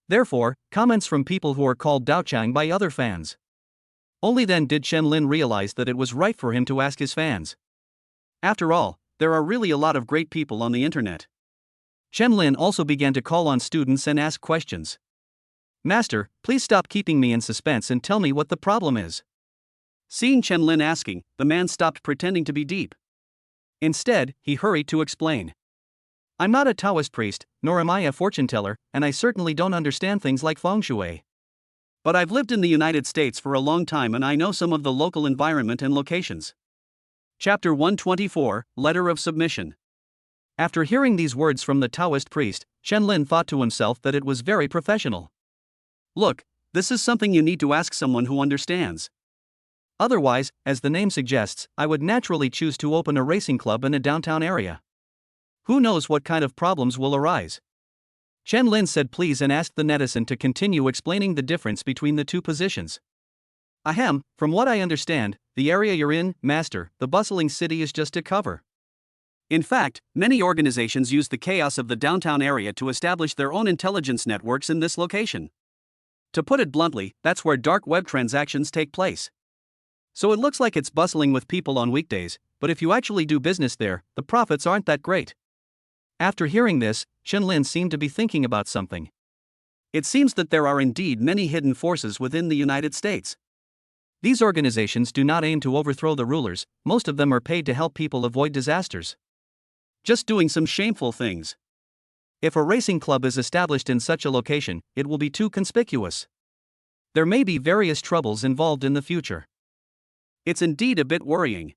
Therefore, comments from people who are called Daochang by other fans. Only then did Chen Lin realize that it was right for him to ask his fans. After all, there are really a lot of great people on the internet. Chen Lin also began to call on students and ask questions. Master, please stop keeping me in suspense and tell me what the problem is. Seeing Chen Lin asking, the man stopped pretending to be deep. Instead, he hurried to explain. I'm not a Taoist priest, nor am I a fortune teller, and I certainly don't understand things like feng shui. But I've lived in the United States for a long time and I know some of the local environment and locations. Chapter 124, Letter of Submission. After hearing these words from the Taoist priest, Chen Lin thought to himself that it was very professional. Look, this is something you need to ask someone who understands. Otherwise, as the name suggests, I would naturally choose to open a racing club in a downtown area. Who knows what kind of problems will arise? Chen Lin said please and asked the netizen to continue explaining the difference between the two positions. Ahem, from what I understand, the area you're in, master, the bustling city is just a cover. In fact, many organizations use the chaos of the downtown area to establish their own intelligence networks in this location. To put it bluntly, that's where dark web transactions take place. So it looks like it's bustling with people on weekdays, but if you actually do business there, the profits aren't that great. After hearing this, Chen Lin seemed to be thinking about something. It seems that there are indeed many hidden forces within the United States. These organizations do not aim to overthrow the rulers, most of them are paid to help people avoid disasters. Just doing some shameful things. If a racing club is established in such a location, it will be too conspicuous. There may be various troubles involved in the future. It's indeed a bit worrying.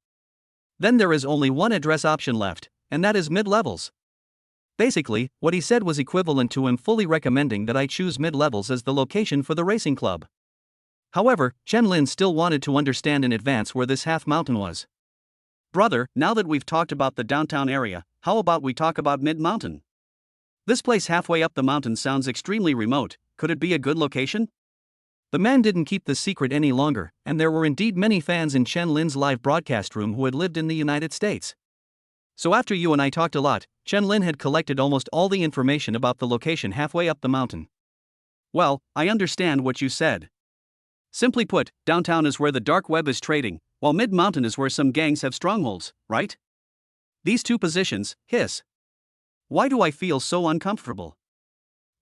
Then there is only one address option left, and that is mid-levels. Basically, what he said was equivalent to him fully recommending that I choose mid-levels as the location for the racing club. However, Chen Lin still wanted to understand in advance where this half-mountain was. Brother, now that we've talked about the downtown area, how about we talk about mid-mountain? This place halfway up the mountain sounds extremely remote, could it be a good location? The man didn't keep the secret any longer, and there were indeed many fans in Chen Lin's live broadcast room who had lived in the United States. So after you and I talked a lot, Chen Lin had collected almost all the information about the location halfway up the mountain. Well, I understand what you said. Simply put, downtown is where the dark web is trading, while mid-mountain is where some gangs have strongholds, right? These two positions, hiss. Why do I feel so uncomfortable?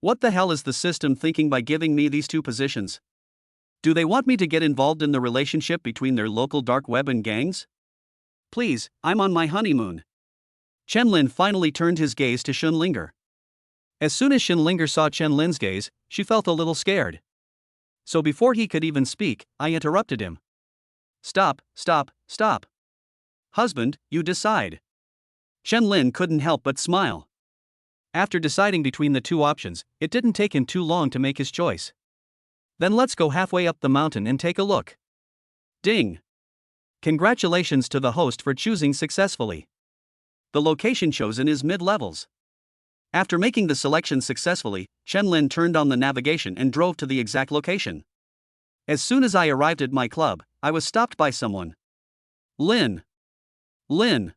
What the hell is the system thinking by giving me these two positions? Do they want me to get involved in the relationship between their local dark web and gangs? Please, I'm on my honeymoon. Chen Lin finally turned his gaze to Xunlinger. As soon as Xunlinger saw Chen Lin's gaze, she felt a little scared. So before he could even speak, I interrupted him. Stop, stop, stop. Husband, you decide. Chen Lin couldn't help but smile. After deciding between the two options, it didn't take him too long to make his choice. Then let's go halfway up the mountain and take a look. Ding! Congratulations to the host for choosing successfully. The location chosen is mid-levels. After making the selection successfully, Chen Lin turned on the navigation and drove to the exact location. As soon as I arrived at my club, I was stopped by someone. Lin. Lin.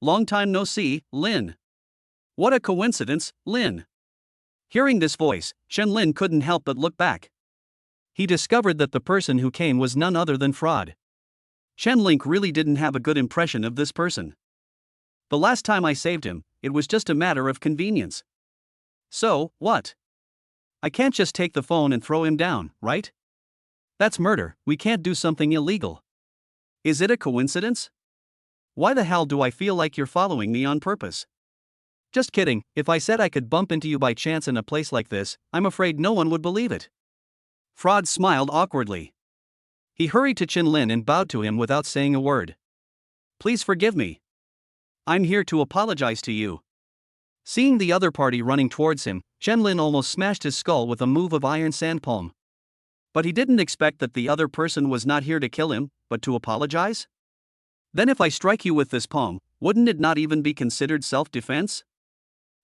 Long time no see, Lin. What a coincidence, Lin. Hearing this voice, Chen Lin couldn't help but look back. He discovered that the person who came was none other than Fraud. Chen Lin really didn't have a good impression of this person. The last time I saved him, it was just a matter of convenience. So, what? I can't just take the phone and throw him down, right? That's murder, we can't do something illegal. Is it a coincidence? Why the hell do I feel like you're following me on purpose? Just kidding, if I said I could bump into you by chance in a place like this, I'm afraid no one would believe it. Fraud smiled awkwardly. He hurried to Chen Lin and bowed to him without saying a word. Please forgive me. I'm here to apologize to you. Seeing the other party running towards him, Chen Lin almost smashed his skull with a move of iron sand palm. But he didn't expect that the other person was not here to kill him, but to apologize? Then if I strike you with this palm, wouldn't it not even be considered self-defense?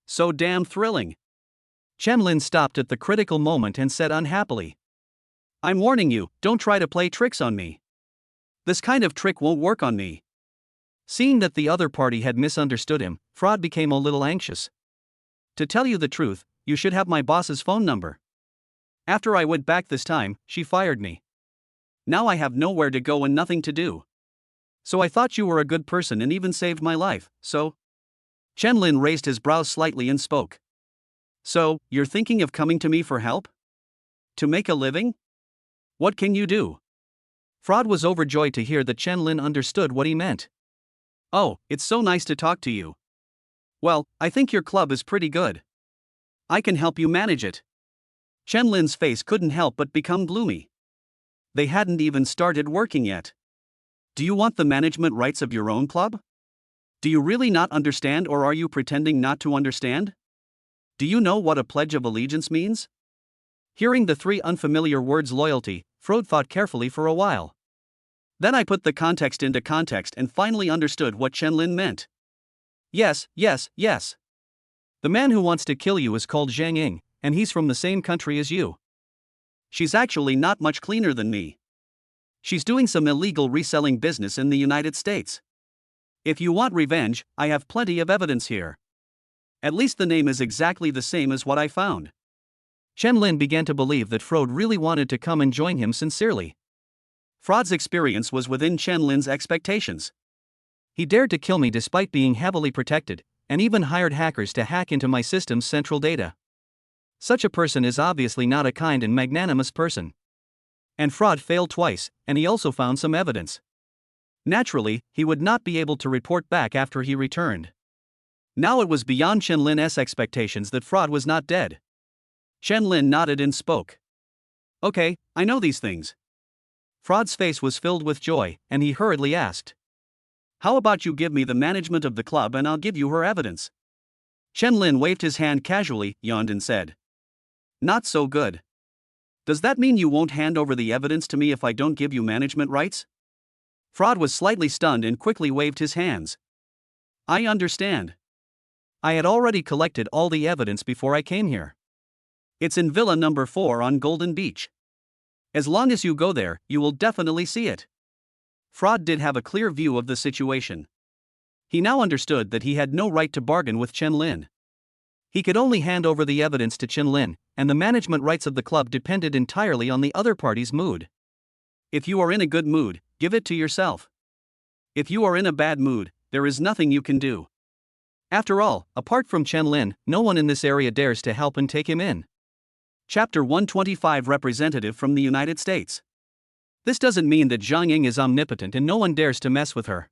So damn thrilling. Chen Lin stopped at the critical moment and said unhappily. I'm warning you, don't try to play tricks on me. This kind of trick won't work on me. Seeing that the other party had misunderstood him, Fraud became a little anxious. To tell you the truth, you should have my boss's phone number. After I went back this time, she fired me. Now I have nowhere to go and nothing to do. So I thought you were a good person and even saved my life, so? Chen Lin raised his brows slightly and spoke. So, you're thinking of coming to me for help? To make a living? What can you do? Fraud was overjoyed to hear that Chen Lin understood what he meant. Oh, it's so nice to talk to you. Well, I think your club is pretty good. I can help you manage it. Chen Lin's face couldn't help but become gloomy. They hadn't even started working yet. Do you want the management rights of your own club? Do you really not understand, or are you pretending not to understand? Do you know what a pledge of allegiance means? Hearing the three unfamiliar words loyalty, Frode thought carefully for a while. Then I put the context into context and finally understood what Chen Lin meant. Yes. The man who wants to kill you is called Zhang Ying, and he's from the same country as you. She's actually not much cleaner than me. She's doing some illegal reselling business in the United States. If you want revenge, I have plenty of evidence here. At least the name is exactly the same as what I found. Chen Lin began to believe that Frode really wanted to come and join him sincerely. Frode's experience was within Chen Lin's expectations. He dared to kill me despite being heavily protected, and even hired hackers to hack into my system's central data. Such a person is obviously not a kind and magnanimous person. And Frode failed twice, and he also found some evidence. Naturally, he would not be able to report back after he returned. Now it was beyond Chen Lin's expectations that Frode was not dead. Chen Lin nodded and spoke. Okay, I know these things. Frode's face was filled with joy, and he hurriedly asked. How about you give me the management of the club and I'll give you her evidence? Chen Lin waved his hand casually, yawned and said. Not so good. Does that mean you won't hand over the evidence to me if I don't give you management rights? Frode was slightly stunned and quickly waved his hands. I understand. I had already collected all the evidence before I came here. It's in Villa number 4 on Golden Beach. As long as you go there, you will definitely see it. Frode did have a clear view of the situation. He now understood that he had no right to bargain with Chen Lin. He could only hand over the evidence to Chen Lin, and the management rights of the club depended entirely on the other party's mood. If you are in a good mood, give it to yourself. If you are in a bad mood, there is nothing you can do. After all, apart from Chen Lin, no one in this area dares to help and take him in. Chapter 125 Representative from the United States. This doesn't mean that Zhang Ying is omnipotent and no one dares to mess with her.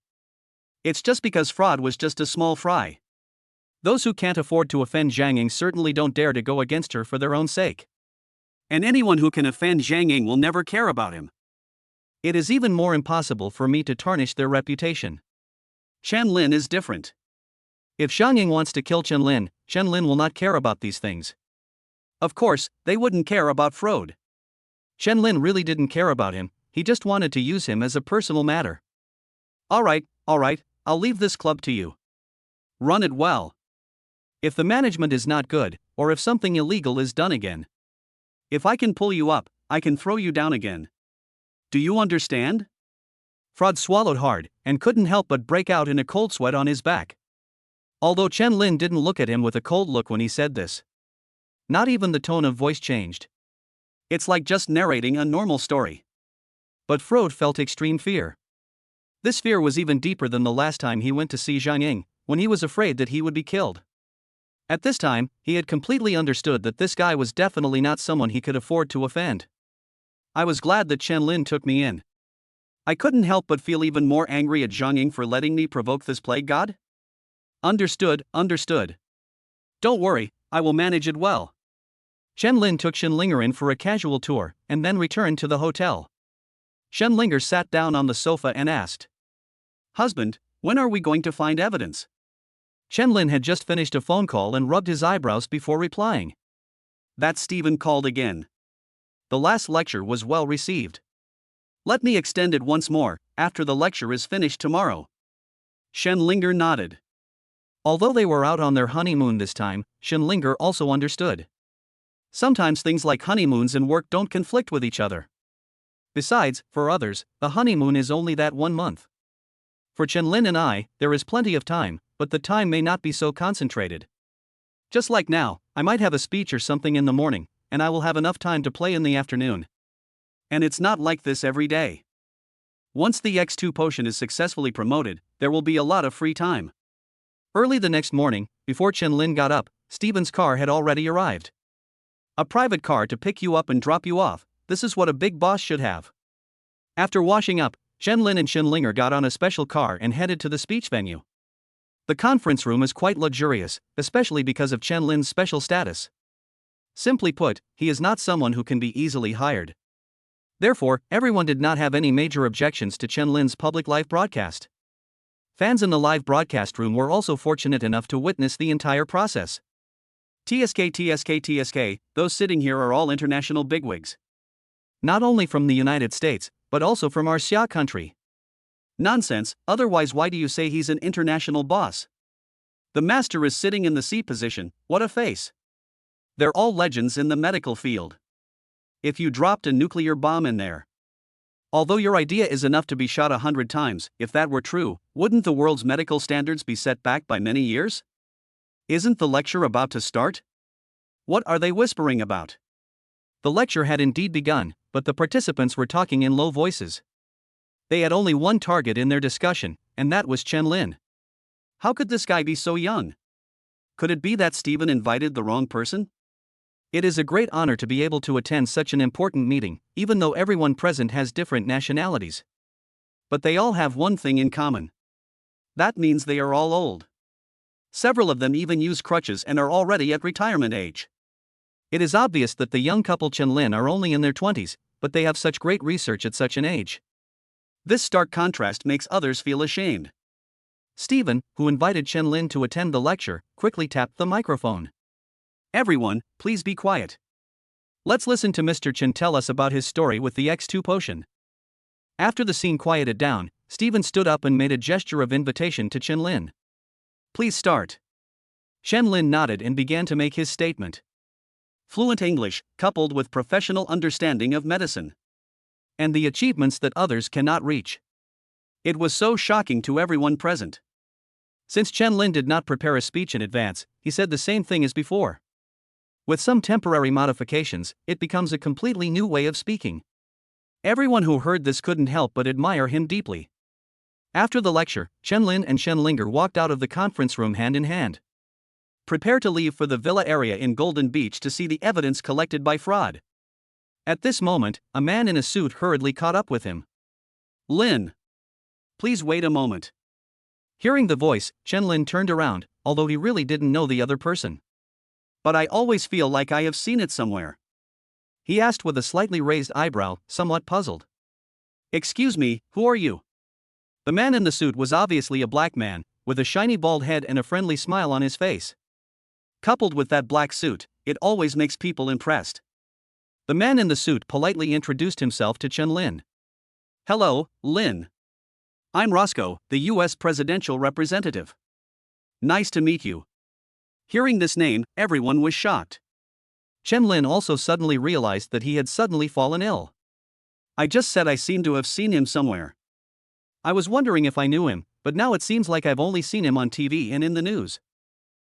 It's just because Frode was just a small fry. Those who can't afford to offend Zhang Ying certainly don't dare to go against her for their own sake. And anyone who can offend Zhang Ying will never care about him. It is even more impossible for me to tarnish their reputation. Chen Lin is different. If Zhang Ying wants to kill Chen Lin will not care about these things. Of course, they wouldn't care about Frode. Chen Lin really didn't care about him, he just wanted to use him as a personal matter. Alright, I'll leave this club to you. Run it well. If the management is not good, or if something illegal is done again. If I can pull you up, I can throw you down again. Do you understand? Frode swallowed hard, and couldn't help but break out in a cold sweat on his back. Although Chen Lin didn't look at him with a cold look when he said this. Not even the tone of voice changed. It's like just narrating a normal story. But Frode felt extreme fear. This fear was even deeper than the last time he went to see Zhang Ying, when he was afraid that he would be killed. At this time, he had completely understood that this guy was definitely not someone he could afford to offend. I was glad that Chen Lin took me in. I couldn't help but feel even more angry at Zhang Ying for letting me provoke this plague god. Understood. Don't worry, I will manage it well. Chen Lin took Shenlinger in for a casual tour, and then returned to the hotel. Shenlinger sat down on the sofa and asked. Husband, when are we going to find evidence? Chen Lin had just finished a phone call and rubbed his eyebrows before replying. That Stephen called again. The last lecture was well received. Let me extend it once more, after the lecture is finished tomorrow. Shenlinger nodded. Although they were out on their honeymoon this time, Shenlinger also understood. Sometimes things like honeymoons and work don't conflict with each other. Besides, for others, the honeymoon is only that 1 month. For Chen Lin and I, there is plenty of time, but the time may not be so concentrated. Just like now, I might have a speech or something in the morning, and I will have enough time to play in the afternoon. And it's not like this every day. Once the X2 potion is successfully promoted, there will be a lot of free time. Early the next morning, before Chen Lin got up, Stephen's car had already arrived. A private car to pick you up and drop you off, this is what a big boss should have. After washing up, Chen Lin and Chen Linger got on a special car and headed to the speech venue. The conference room is quite luxurious, especially because of Chen Lin's special status. Simply put, he is not someone who can be easily hired. Therefore, everyone did not have any major objections to Chen Lin's public live broadcast. Fans in the live broadcast room were also fortunate enough to witness the entire process. TSK, those sitting here are all international bigwigs. Not only from the United States, but also from our Xia country. Nonsense, otherwise why do you say he's an international boss? The master is sitting in the C position, what a face. They're all legends in the medical field. If you dropped a nuclear bomb in there. Although your idea is enough to be shot 100 times, if that were true, wouldn't the world's medical standards be set back by many years? Isn't the lecture about to start? What are they whispering about? The lecture had indeed begun, but the participants were talking in low voices. They had only one target in their discussion, and that was Chen Lin. How could this guy be so young? Could it be that Stephen invited the wrong person? It is a great honor to be able to attend such an important meeting, even though everyone present has different nationalities. But they all have one thing in common. That means they are all old. Several of them even use crutches and are already at retirement age. It is obvious that the young couple Chen Lin are only in their 20s, but they have such great research at such an age. This stark contrast makes others feel ashamed. Stephen, who invited Chen Lin to attend the lecture, quickly tapped the microphone. Everyone, please be quiet. Let's listen to Mr. Chen tell us about his story with the X2 potion. After the scene quieted down, Stephen stood up and made a gesture of invitation to Chen Lin. Please start. Chen Lin nodded and began to make his statement. Fluent English, coupled with professional understanding of medicine. And the achievements that others cannot reach. It was so shocking to everyone present. Since Chen Lin did not prepare a speech in advance, he said the same thing as before. With some temporary modifications, it becomes a completely new way of speaking. Everyone who heard this couldn't help but admire him deeply. After the lecture, Chen Lin and Chen Linger walked out of the conference room hand in hand. Prepare to leave for the villa area in Golden Beach to see the evidence collected by fraud. At this moment, a man in a suit hurriedly caught up with him. Lin. Please wait a moment. Hearing the voice, Chen Lin turned around, although he really didn't know the other person. But I always feel like I have seen it somewhere. He asked with a slightly raised eyebrow, somewhat puzzled. Excuse me, who are you? The man in the suit was obviously a black man, with a shiny bald head and a friendly smile on his face. Coupled with that black suit, it always makes people impressed. The man in the suit politely introduced himself to Chen Lin. Hello, Lin. I'm Roscoe, the U.S. presidential representative. Nice to meet you. Hearing this name, everyone was shocked. Chen Lin also suddenly realized that he had suddenly fallen ill. I just said I seem to have seen him somewhere. I was wondering if I knew him, but now it seems like I've only seen him on TV and in the news.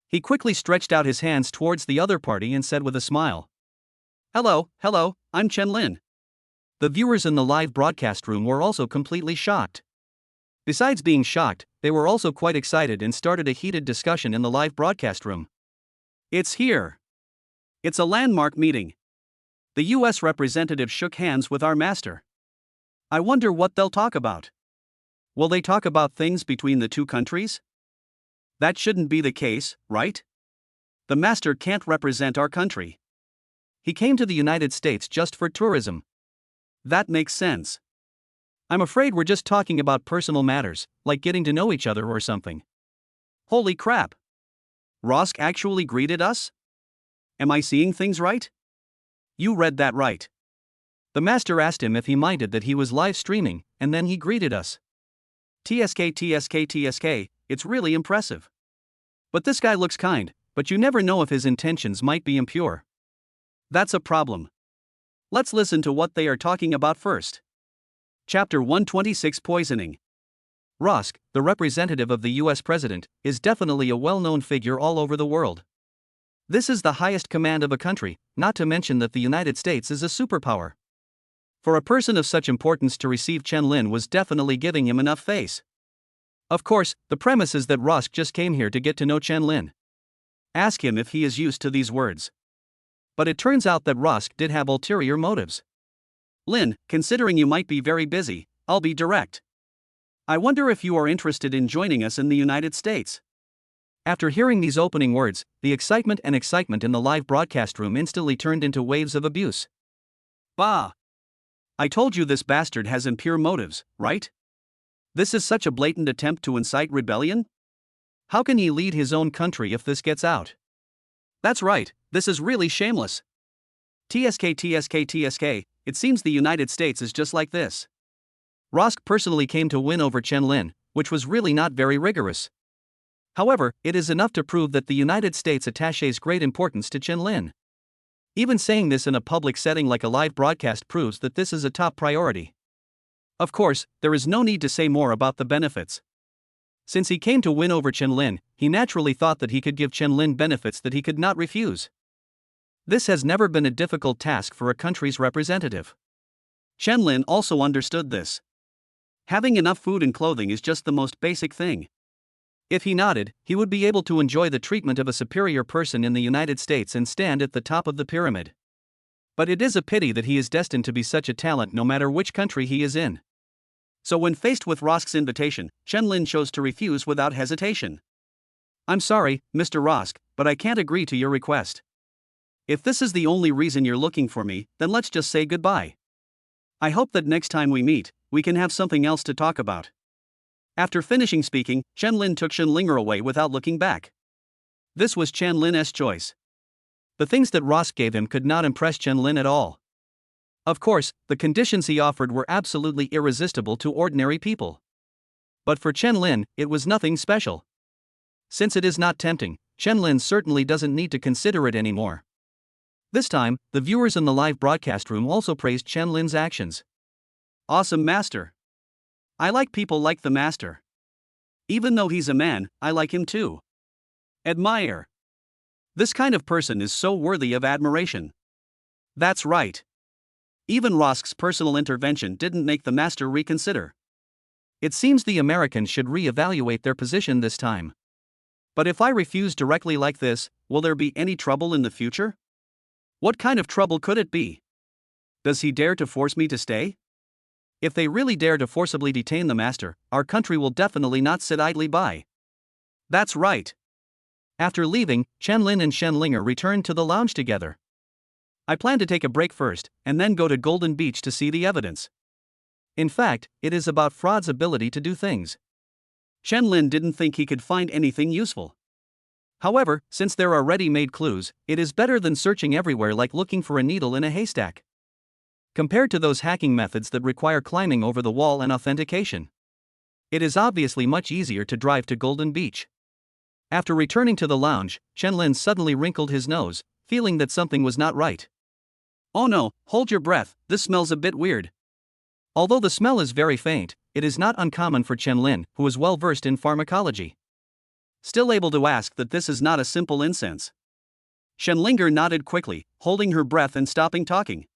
He quickly stretched out his hands towards the other party and said with a smile. Hello, I'm Chen Lin. The viewers in the live broadcast room were also completely shocked. Besides being shocked, they were also quite excited and started a heated discussion in the live broadcast room. It's here. It's a landmark meeting. The U.S. representative shook hands with our master. I wonder what they'll talk about. Will they talk about things between the two countries? That shouldn't be the case, right? The master can't represent our country. He came to the United States just for tourism. That makes sense. I'm afraid we're just talking about personal matters, like getting to know each other or something. Holy crap! Rosk actually greeted us? Am I seeing things right? You read that right. The master asked him if he minded that he was live streaming, and then he greeted us. TSK, it's really impressive. But this guy looks kind, but you never know if his intentions might be impure. That's a problem. Let's listen to what they are talking about first. Chapter 126 Poisoning. Rosk, the representative of the US president, is definitely a well-known figure all over the world. This is the highest command of a country, not to mention that the United States is a superpower. For a person of such importance to receive Chen Lin was definitely giving him enough face. Of course, the premise is that Rosk just came here to get to know Chen Lin. Ask him if he is used to these words. But it turns out that Rosk did have ulterior motives. Lin, considering you might be very busy, I'll be direct. I wonder if you are interested in joining us in the United States. After hearing these opening words, the excitement in the live broadcast room instantly turned into waves of abuse. Bah! I told you this bastard has impure motives, right? This is such a blatant attempt to incite rebellion? How can he lead his own country if this gets out? That's right, this is really shameless. TSK, it seems the United States is just like this. Rosk personally came to win over Chen Lin, which was really not very rigorous. However, it is enough to prove that the United States attaches great importance to Chen Lin. Even saying this in a public setting like a live broadcast proves that this is a top priority. Of course, there is no need to say more about the benefits. Since he came to win over Chen Lin, he naturally thought that he could give Chen Lin benefits that he could not refuse. This has never been a difficult task for a country's representative. Chen Lin also understood this. Having enough food and clothing is just the most basic thing. If he nodded, he would be able to enjoy the treatment of a superior person in the United States and stand at the top of the pyramid. But it is a pity that he is destined to be such a talent no matter which country he is in. So when faced with Rosk's invitation, Chen Lin chose to refuse without hesitation. I'm sorry, Mr. Rosk, but I can't agree to your request. If this is the only reason you're looking for me, then let's just say goodbye. I hope that next time we meet, we can have something else to talk about. After finishing speaking, Chen Lin took Shenlinger away without looking back. This was Chen Lin's choice. The things that Rosk gave him could not impress Chen Lin at all. Of course, the conditions he offered were absolutely irresistible to ordinary people. But for Chen Lin, it was nothing special. Since it is not tempting, Chen Lin certainly doesn't need to consider it anymore. This time, the viewers in the live broadcast room also praised Chen Lin's actions. Awesome master. I like people like the master. Even though he's a man, I like him too. Admire. This kind of person is so worthy of admiration. That's right. Even Rosk's personal intervention didn't make the master reconsider. It seems the Americans should re-evaluate their position this time. But if I refuse directly like this, will there be any trouble in the future? What kind of trouble could it be? Does he dare to force me to stay? If they really dare to forcibly detain the master, our country will definitely not sit idly by. That's right. After leaving, Chen Lin and Shenlinger returned to the lounge together. I plan to take a break first, and then go to Golden Beach to see the evidence. In fact, it is about Fraud's ability to do things. Chen Lin didn't think he could find anything useful. However, since there are ready-made clues, it is better than searching everywhere like looking for a needle in a haystack. Compared to those hacking methods that require climbing over the wall and authentication, it is obviously much easier to drive to Golden Beach. After returning to the lounge, Chen Lin suddenly wrinkled his nose, feeling that something was not right. Oh no, hold your breath, this smells a bit weird. Although the smell is very faint, it is not uncommon for Chen Lin, who is well versed in pharmacology. Still able to ask that this is not a simple incense. Shenlinger nodded quickly, holding her breath and stopping talking.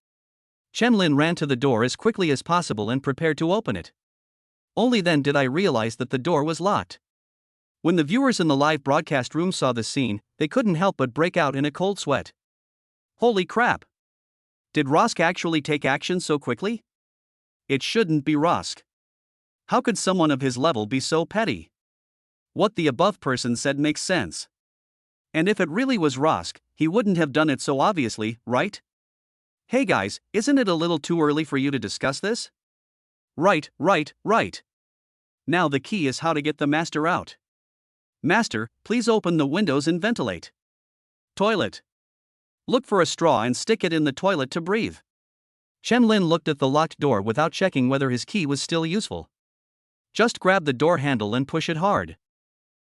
Chen Lin ran to the door as quickly as possible and prepared to open it. Only then did I realize that the door was locked. When the viewers in the live broadcast room saw this scene, they couldn't help but break out in a cold sweat. Holy crap! Did Rosk actually take action so quickly? It shouldn't be Rosk. How could someone of his level be so petty? What the above person said makes sense. And if it really was Rosk, he wouldn't have done it so obviously, right? Hey guys, isn't it a little too early for you to discuss this? Right. Now the key is how to get the master out. Master, please open the windows and ventilate. Toilet. Look for a straw and stick it in the toilet to breathe. Chen Lin looked at the locked door without checking whether his key was still useful. Just grab the door handle and push it hard.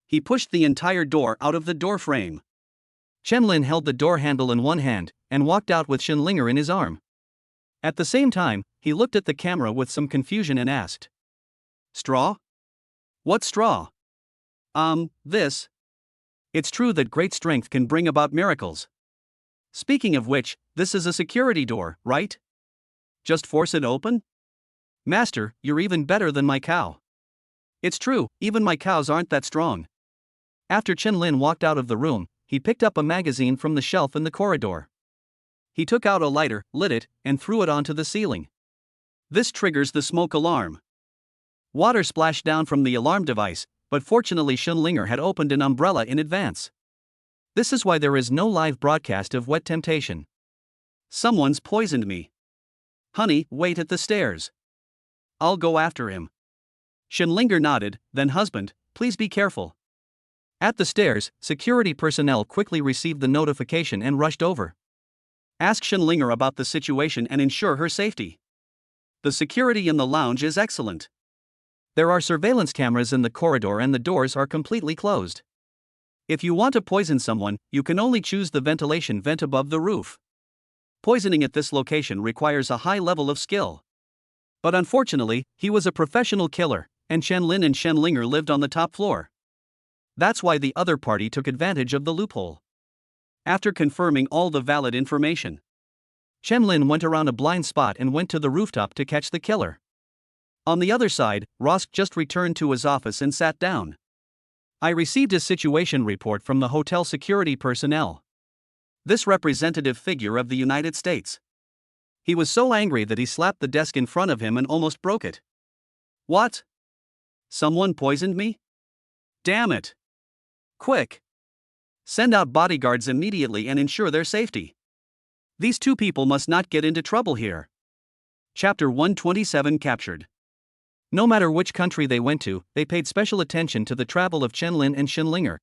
He pushed the entire door out of the door frame. Chen Lin held the door handle in one hand and walked out with Shenlinger in his arm. At the same time, he looked at the camera with some confusion and asked, Straw? What straw? This. It's true that great strength can bring about miracles. Speaking of which, this is a security door, right? Just force it open? Master, you're even better than my cow. It's true, even my cows aren't that strong. After Chen Lin walked out of the room, he picked up a magazine from the shelf in the corridor. He took out a lighter, lit it, and threw it onto the ceiling. This triggers the smoke alarm. Water splashed down from the alarm device, but fortunately Shenlinger had opened an umbrella in advance. This is why there is no live broadcast of Wet Temptation. Someone's poisoned me. Honey, wait at the stairs. I'll go after him. Shenlinger nodded, then husband, please be careful. At the stairs, security personnel quickly received the notification and rushed over. Ask Shenlinger about the situation and ensure her safety. The security in the lounge is excellent. There are surveillance cameras in the corridor and the doors are completely closed. If you want to poison someone, you can only choose the ventilation vent above the roof. Poisoning at this location requires a high level of skill. But unfortunately, he was a professional killer, and Chen Lin and Shenlinger lived on the top floor. That's why the other party took advantage of the loophole. After confirming all the valid information, Chen Lin went around a blind spot and went to the rooftop to catch the killer. On the other side, Rosk just returned to his office and sat down. I received a situation report from the hotel security personnel. This representative figure of the United States. He was so angry that he slapped the desk in front of him and almost broke it. What? Someone poisoned me? Damn it! Quick! Send out bodyguards immediately and ensure their safety. These two people must not get into trouble here. Chapter 127 captured. No matter which country they went to, they paid special attention to the travel of Chen Lin and Shenlinger.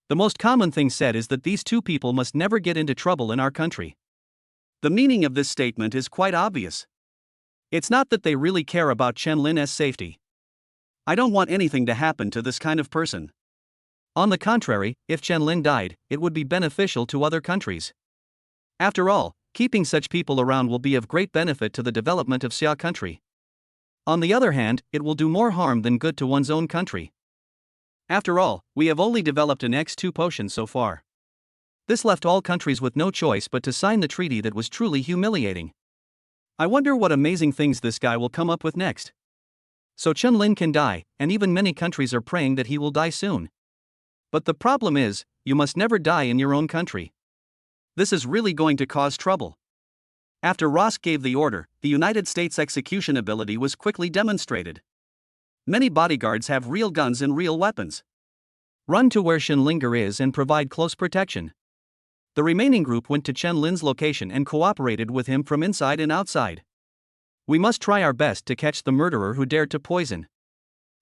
The most common thing said is that these two people must never get into trouble in our country. The meaning of this statement is quite obvious. It's not that they really care about Chen Lin's safety. I don't want anything to happen to this kind of person. On the contrary, if Chen Lin died, it would be beneficial to other countries. After all, keeping such people around will be of great benefit to the development of Xia country. On the other hand, it will do more harm than good to one's own country. After all, we have only developed an X2 potion so far. This left all countries with no choice but to sign the treaty that was truly humiliating. I wonder what amazing things this guy will come up with next. So Chen Lin can die, and even many countries are praying that he will die soon. But the problem is, you must never die in your own country. This is really going to cause trouble. After Rosk gave the order, the United States execution ability was quickly demonstrated. Many bodyguards have real guns and real weapons. Run to where Shenlinger is and provide close protection. The remaining group went to Chen Lin's location and cooperated with him from inside and outside. We must try our best to catch the murderer who dared to poison.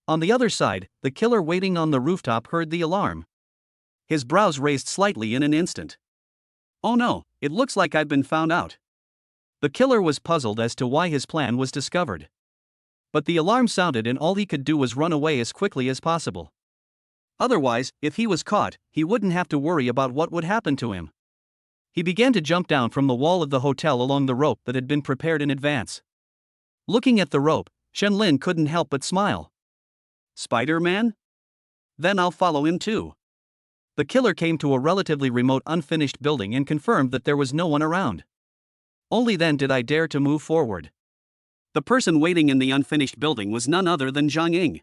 On the other side, the killer waiting on the rooftop heard the alarm. His brows raised slightly in an instant. Oh no, it looks like I've been found out. The killer was puzzled as to why his plan was discovered. But the alarm sounded and all he could do was run away as quickly as possible. Otherwise, if he was caught, he wouldn't have to worry about what would happen to him. He began to jump down from the wall of the hotel along the rope that had been prepared in advance. Looking at the rope, Chen Lin couldn't help but smile. Spider-Man? Then I'll follow him too. The killer came to a relatively remote unfinished building and confirmed that there was no one around. Only then did I dare to move forward. The person waiting in the unfinished building was none other than Zhang Ying.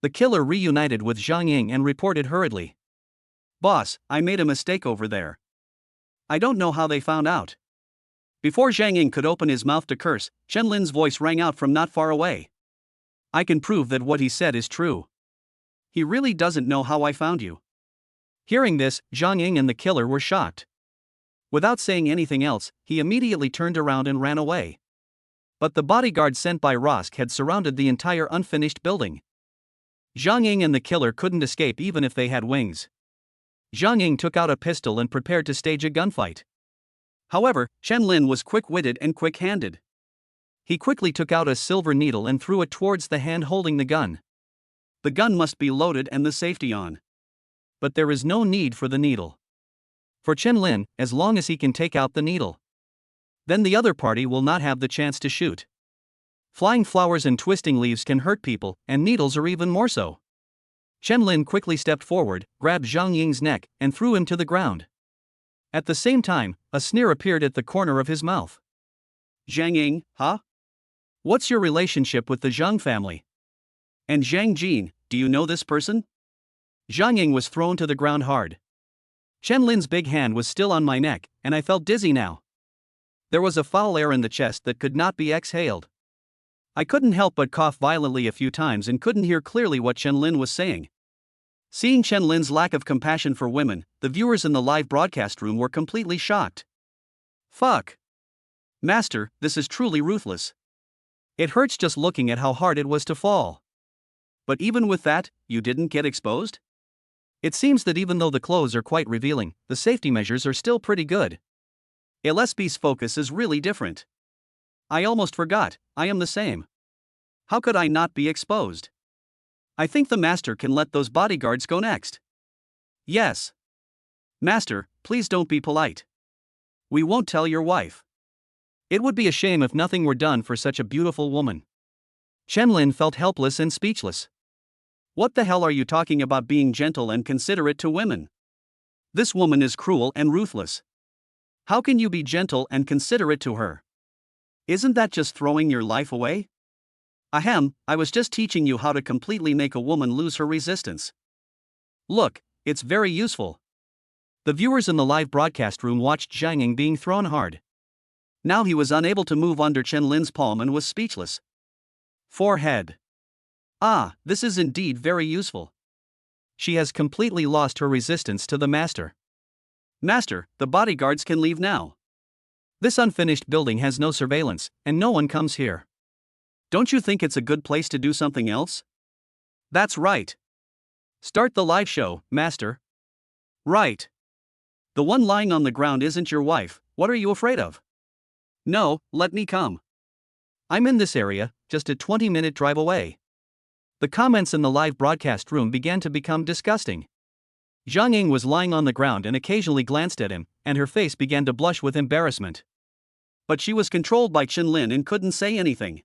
The killer reunited with Zhang Ying and reported hurriedly. Boss, I made a mistake over there. I don't know how they found out. Before Zhang Ying could open his mouth to curse, Chen Lin's voice rang out from not far away. I can prove that what he said is true. He really doesn't know how I found you. Hearing this, Zhang Ying and the killer were shocked. Without saying anything else, he immediately turned around and ran away. But the bodyguard sent by Rosk had surrounded the entire unfinished building. Zhang Ying and the killer couldn't escape even if they had wings. Zhang Ying took out a pistol and prepared to stage a gunfight. However, Chen Lin was quick-witted and quick-handed. He quickly took out a silver needle and threw it towards the hand holding the gun. The gun must be loaded and the safety on. But there is no need for the needle. For Chen Lin, as long as he can take out the needle. Then the other party will not have the chance to shoot. Flying flowers and twisting leaves can hurt people, and needles are even more so. Chen Lin quickly stepped forward, grabbed Zhang Ying's neck, and threw him to the ground. At the same time, a sneer appeared at the corner of his mouth. Zhang Ying, huh? What's your relationship with the Zhang family? And Zhang Jin, do you know this person? Zhang Ying was thrown to the ground hard. Chen Lin's big hand was still on my neck, and I felt dizzy now. There was a foul air in the chest that could not be exhaled. I couldn't help but cough violently a few times and couldn't hear clearly what Chen Lin was saying. Seeing Chen Lin's lack of compassion for women, the viewers in the live broadcast room were completely shocked. Fuck. Master, this is truly ruthless. It hurts just looking at how hard it was to fall. But even with that, you didn't get exposed? It seems that even though the clothes are quite revealing, the safety measures are still pretty good. LSB's focus is really different. I almost forgot, I am the same. How could I not be exposed? I think the master can let those bodyguards go next. Yes. Master, please don't be polite. We won't tell your wife. It would be a shame if nothing were done for such a beautiful woman. Chen Lin felt helpless and speechless. What the hell are you talking about being gentle and considerate to women? This woman is cruel and ruthless. How can you be gentle and considerate to her? Isn't that just throwing your life away? Ahem, I was just teaching you how to completely make a woman lose her resistance. Look, it's very useful. The viewers in the live broadcast room watched Zhang Ying being thrown hard. Now he was unable to move under Chen Lin's palm and was speechless. Forehead. Ah, this is indeed very useful. She has completely lost her resistance to the master. Master, the bodyguards can leave now. This unfinished building has no surveillance, and no one comes here. Don't you think it's a good place to do something else? That's right. Start the live show, master. Right. The one lying on the ground isn't your wife, what are you afraid of? No, let me come. I'm in this area, just a 20-minute drive away. The comments in the live broadcast room began to become disgusting. Zhang Ying was lying on the ground and occasionally glanced at him, and her face began to blush with embarrassment. But she was controlled by Chen Lin and couldn't say anything.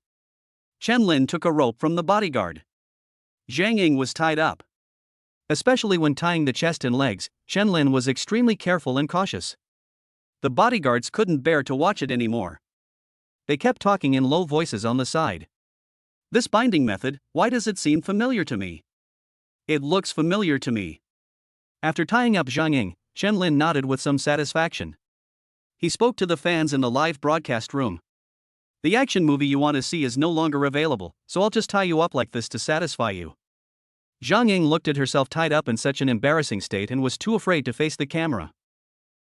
Chen Lin took a rope from the bodyguard. Zhang Ying was tied up. Especially when tying the chest and legs, Chen Lin was extremely careful and cautious. The bodyguards couldn't bear to watch it anymore. They kept talking in low voices on the side. This binding method, why does it seem familiar to me? It looks familiar to me. After tying up Zhang Ying, Chen Lin nodded with some satisfaction. He spoke to the fans in the live broadcast room. The action movie you want to see is no longer available, so I'll just tie you up like this to satisfy you. Zhang Ying looked at herself tied up in such an embarrassing state and was too afraid to face the camera.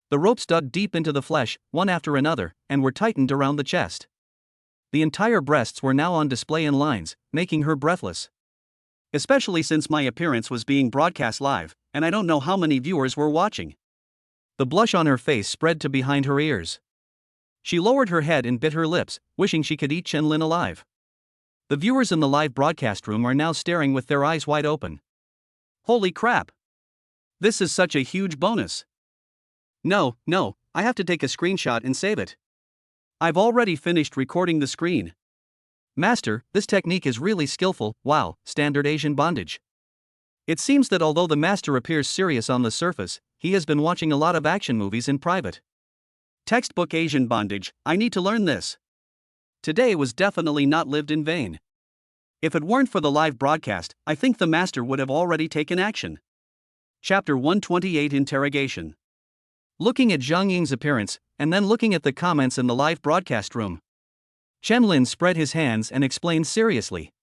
The ropes dug deep into the flesh, one after another, and were tightened around the chest. The entire breasts were now on display in lines, making her breathless. Especially since my appearance was being broadcast live, and I don't know how many viewers were watching. The blush on her face spread to behind her ears. She lowered her head and bit her lips, wishing she could eat Chen Lin alive. The viewers in the live broadcast room are now staring with their eyes wide open. Holy crap! This is such a huge bonus. No, I have to take a screenshot and save it. I've already finished recording the screen. Master, this technique is really skillful. Wow, standard Asian bondage. It seems that although the master appears serious on the surface, he has been watching a lot of action movies in private. Textbook Asian bondage, I need to learn this. Today was definitely not lived in vain. If it weren't for the live broadcast, I think the master would have already taken action. Chapter 128 Interrogation. Looking at Zhang Ying's appearance, and then looking at the comments in the live broadcast room, Chen Lin spread his hands and explained seriously.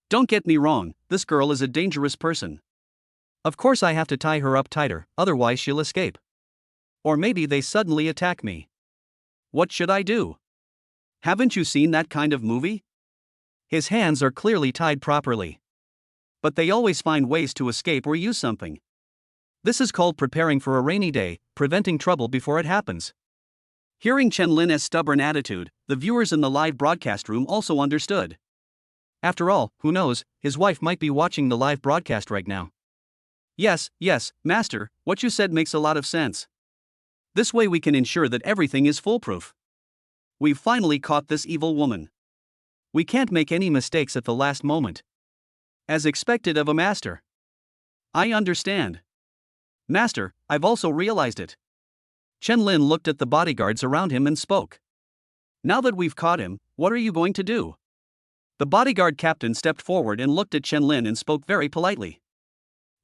Don't get me wrong, this girl is a dangerous person. Of course I have to tie her up tighter, otherwise she'll escape. Or maybe they suddenly attack me. What should I do? Haven't you seen that kind of movie? His hands are clearly tied properly. But they always find ways to escape or use something. This is called preparing for a rainy day, preventing trouble before it happens. Hearing Chen Lin's stubborn attitude, the viewers in the live broadcast room also understood. After all, who knows, his wife might be watching the live broadcast right now. Yes, master, what you said makes a lot of sense. This way we can ensure that everything is foolproof. We've finally caught this evil woman. We can't make any mistakes at the last moment. As expected of a master. I understand. Master, I've also realized it. Chen Lin looked at the bodyguards around him and spoke. Now that we've caught him, what are you going to do? The bodyguard captain stepped forward and looked at Chen Lin and spoke very politely.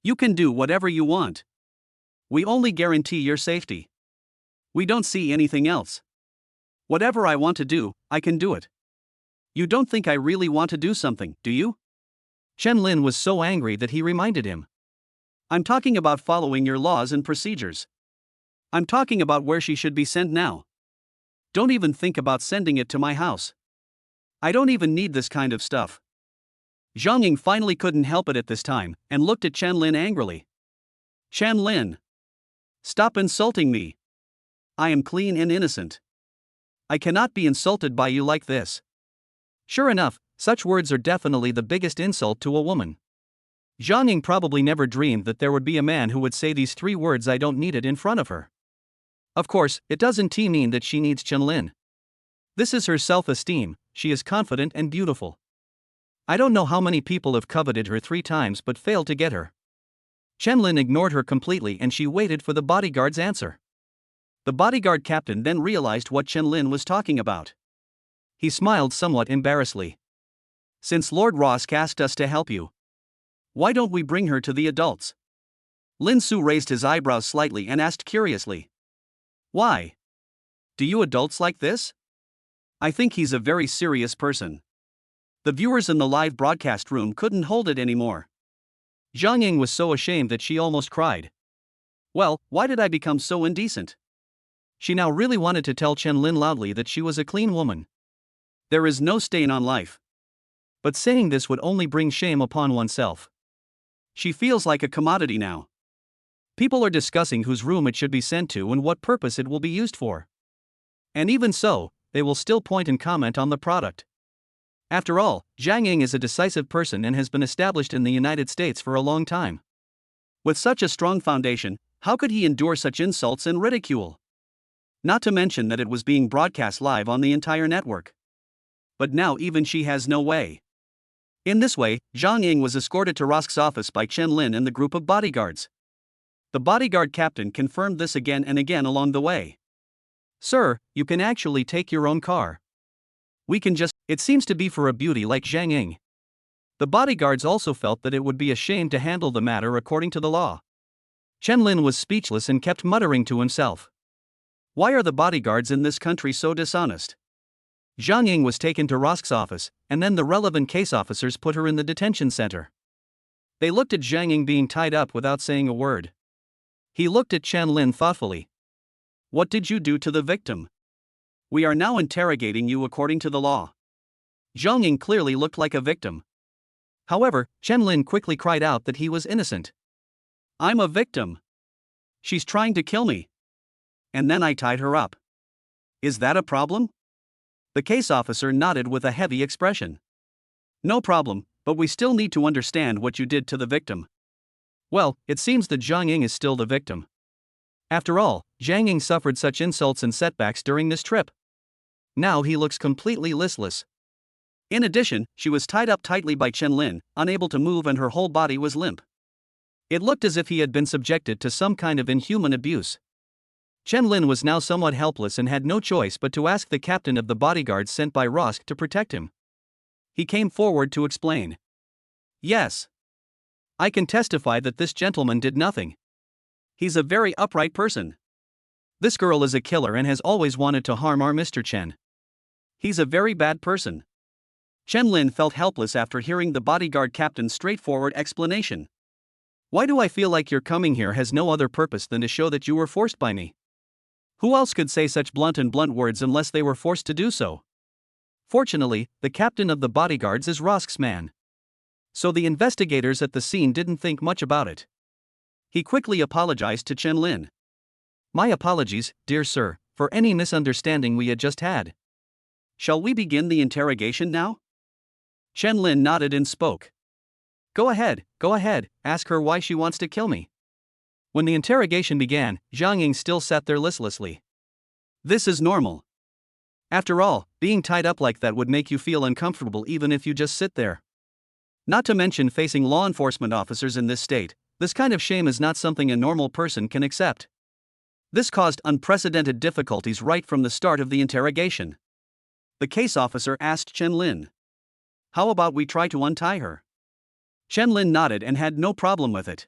You can do whatever you want. We only guarantee your safety. We don't see anything else. Whatever I want to do, I can do it. You don't think I really want to do something, do you? Chen Lin was so angry that he reminded him. I'm talking about following your laws and procedures. I'm talking about where she should be sent now. Don't even think about sending it to my house. I don't even need this kind of stuff. Zhang Ying finally couldn't help it at this time, and looked at Chen Lin angrily. Chen Lin! Stop insulting me. I am clean and innocent. I cannot be insulted by you like this. Sure enough, such words are definitely the biggest insult to a woman. Zhang Ying probably never dreamed that there would be a man who would say these 3 words "I don't need it" in front of her. Of course, it doesn't mean that she needs Chen Lin. This is her self-esteem. She is confident and beautiful. I don't know how many people have coveted her 3 times but failed to get her. Chen Lin ignored her completely and she waited for the bodyguard's answer. The bodyguard captain then realized what Chen Lin was talking about. He smiled somewhat embarrassedly. Since Lord Rosk asked us to help you, why don't we bring her to the adults? Lin Su raised his eyebrows slightly and asked curiously. Why? Do you adults like this? I think he's a very serious person. The viewers in the live broadcast room couldn't hold it anymore. Zhang Ying was so ashamed that she almost cried. Well, why did I become so indecent? She now really wanted to tell Chen Lin loudly that she was a clean woman. There is no stain on life. But saying this would only bring shame upon oneself. She feels like a commodity now. People are discussing whose room it should be sent to and what purpose it will be used for. And even so, they will still point and comment on the product. After all, Zhang Ying is a decisive person and has been established in the United States for a long time. With such a strong foundation, how could he endure such insults and ridicule? Not to mention that it was being broadcast live on the entire network. But now even she has no way. In this way, Zhang Ying was escorted to Rosk's office by Chen Lin and the group of bodyguards. The bodyguard captain confirmed this again and again along the way. Sir, you can actually take your own car. We can just, it seems to be for a beauty like Zhang Ying. The bodyguards also felt that it would be a shame to handle the matter according to the law. Chen Lin was speechless and kept muttering to himself. Why are the bodyguards in this country so dishonest? Zhang Ying was taken to Rosk's office, and then the relevant case officers put her in the detention center. They looked at Zhang Ying being tied up without saying a word. He looked at Chen Lin thoughtfully. What did you do to the victim? We are now interrogating you according to the law. Zhang Ying clearly looked like a victim. However, Chen Lin quickly cried out that he was innocent. I'm a victim. She's trying to kill me. And then I tied her up. Is that a problem? The case officer nodded with a heavy expression. No problem, but we still need to understand what you did to the victim. Well, it seems that Zhang Ying is still the victim. After all, Zhang Ying suffered such insults and setbacks during this trip. Now he looks completely listless. In addition, she was tied up tightly by Chen Lin, unable to move, and her whole body was limp. It looked as if he had been subjected to some kind of inhuman abuse. Chen Lin was now somewhat helpless and had no choice but to ask the captain of the bodyguards sent by Rosk to protect him. He came forward to explain. Yes. I can testify that this gentleman did nothing. He's a very upright person. This girl is a killer and has always wanted to harm our Mr. Chen. He's a very bad person. Chen Lin felt helpless after hearing the bodyguard captain's straightforward explanation. Why do I feel like your coming here has no other purpose than to show that you were forced by me? Who else could say such blunt words unless they were forced to do so? Fortunately, the captain of the bodyguards is Rosk's man. So the investigators at the scene didn't think much about it. He quickly apologized to Chen Lin. My apologies, dear sir, for any misunderstanding we had just had. Shall we begin the interrogation now? Chen Lin nodded and spoke. Go ahead, ask her why she wants to kill me. When the interrogation began, Zhang Ying still sat there listlessly. This is normal. After all, being tied up like that would make you feel uncomfortable even if you just sit there. Not to mention facing law enforcement officers in this state, this kind of shame is not something a normal person can accept. This caused unprecedented difficulties right from the start of the interrogation. The case officer asked Chen Lin. how about we try to untie her? Chen Lin nodded and had no problem with it.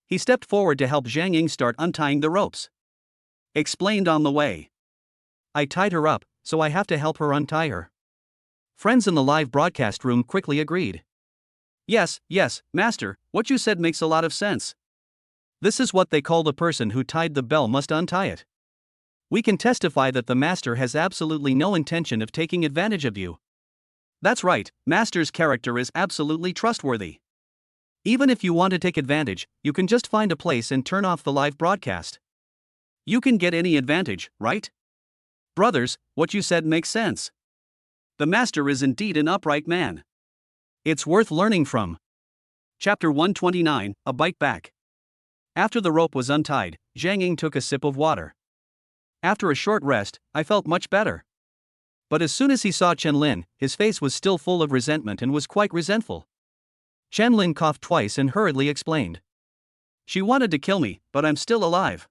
He stepped forward to help Zhang Ying start untying the ropes. Explained on the way. I tied her up, so I have to help her untie her. Friends in the live broadcast room quickly agreed. Yes, master, what you said makes a lot of sense. This is what they call the person who tied the bell must untie it. We can testify that the master has absolutely no intention of taking advantage of you. That's right, master's character is absolutely trustworthy. Even if you want to take advantage, you can just find a place and turn off the live broadcast. You can get any advantage, right? Brothers, what you said makes sense. The master is indeed an upright man. It's worth learning from. Chapter 129, A Bite Back. After the rope was untied, Zhang Ying took a sip of water. After a short rest, I felt much better. But as soon as he saw Chen Lin, his face was still full of resentment and was quite resentful. Chen Lin coughed twice and hurriedly explained. She wanted to kill me, but I'm still alive.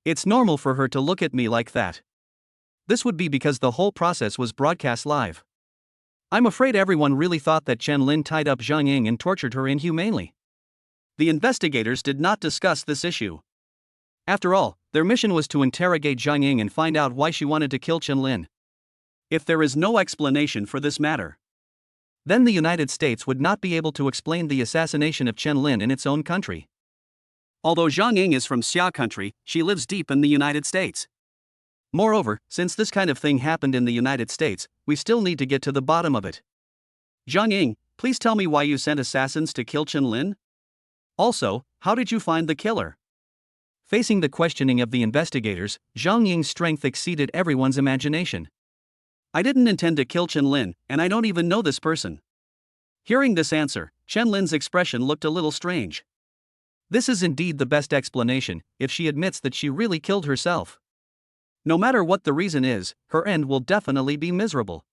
It's normal for her to look at me like that. This would be because the whole process was broadcast live. I'm afraid everyone really thought that Chen Lin tied up Zhang Ying and tortured her inhumanely. The investigators did not discuss this issue. After all, their mission was to interrogate Zhang Ying and find out why she wanted to kill Chen Lin. If there is no explanation for this matter, then the United States would not be able to explain the assassination of Chen Lin in its own country. Although Zhang Ying is from Xia country, she lives deep in the United States. Moreover, since this kind of thing happened in the United States, we still need to get to the bottom of it. Zhang Ying, please tell me why you sent assassins to kill Chen Lin? Also, how did you find the killer? Facing the questioning of the investigators, Zhang Ying's strength exceeded everyone's imagination. I didn't intend to kill Chen Lin, and I don't even know this person. Hearing this answer, Chen Lin's expression looked a little strange. This is indeed the best explanation, if she admits that she really killed herself. No matter what the reason is, her end will definitely be miserable.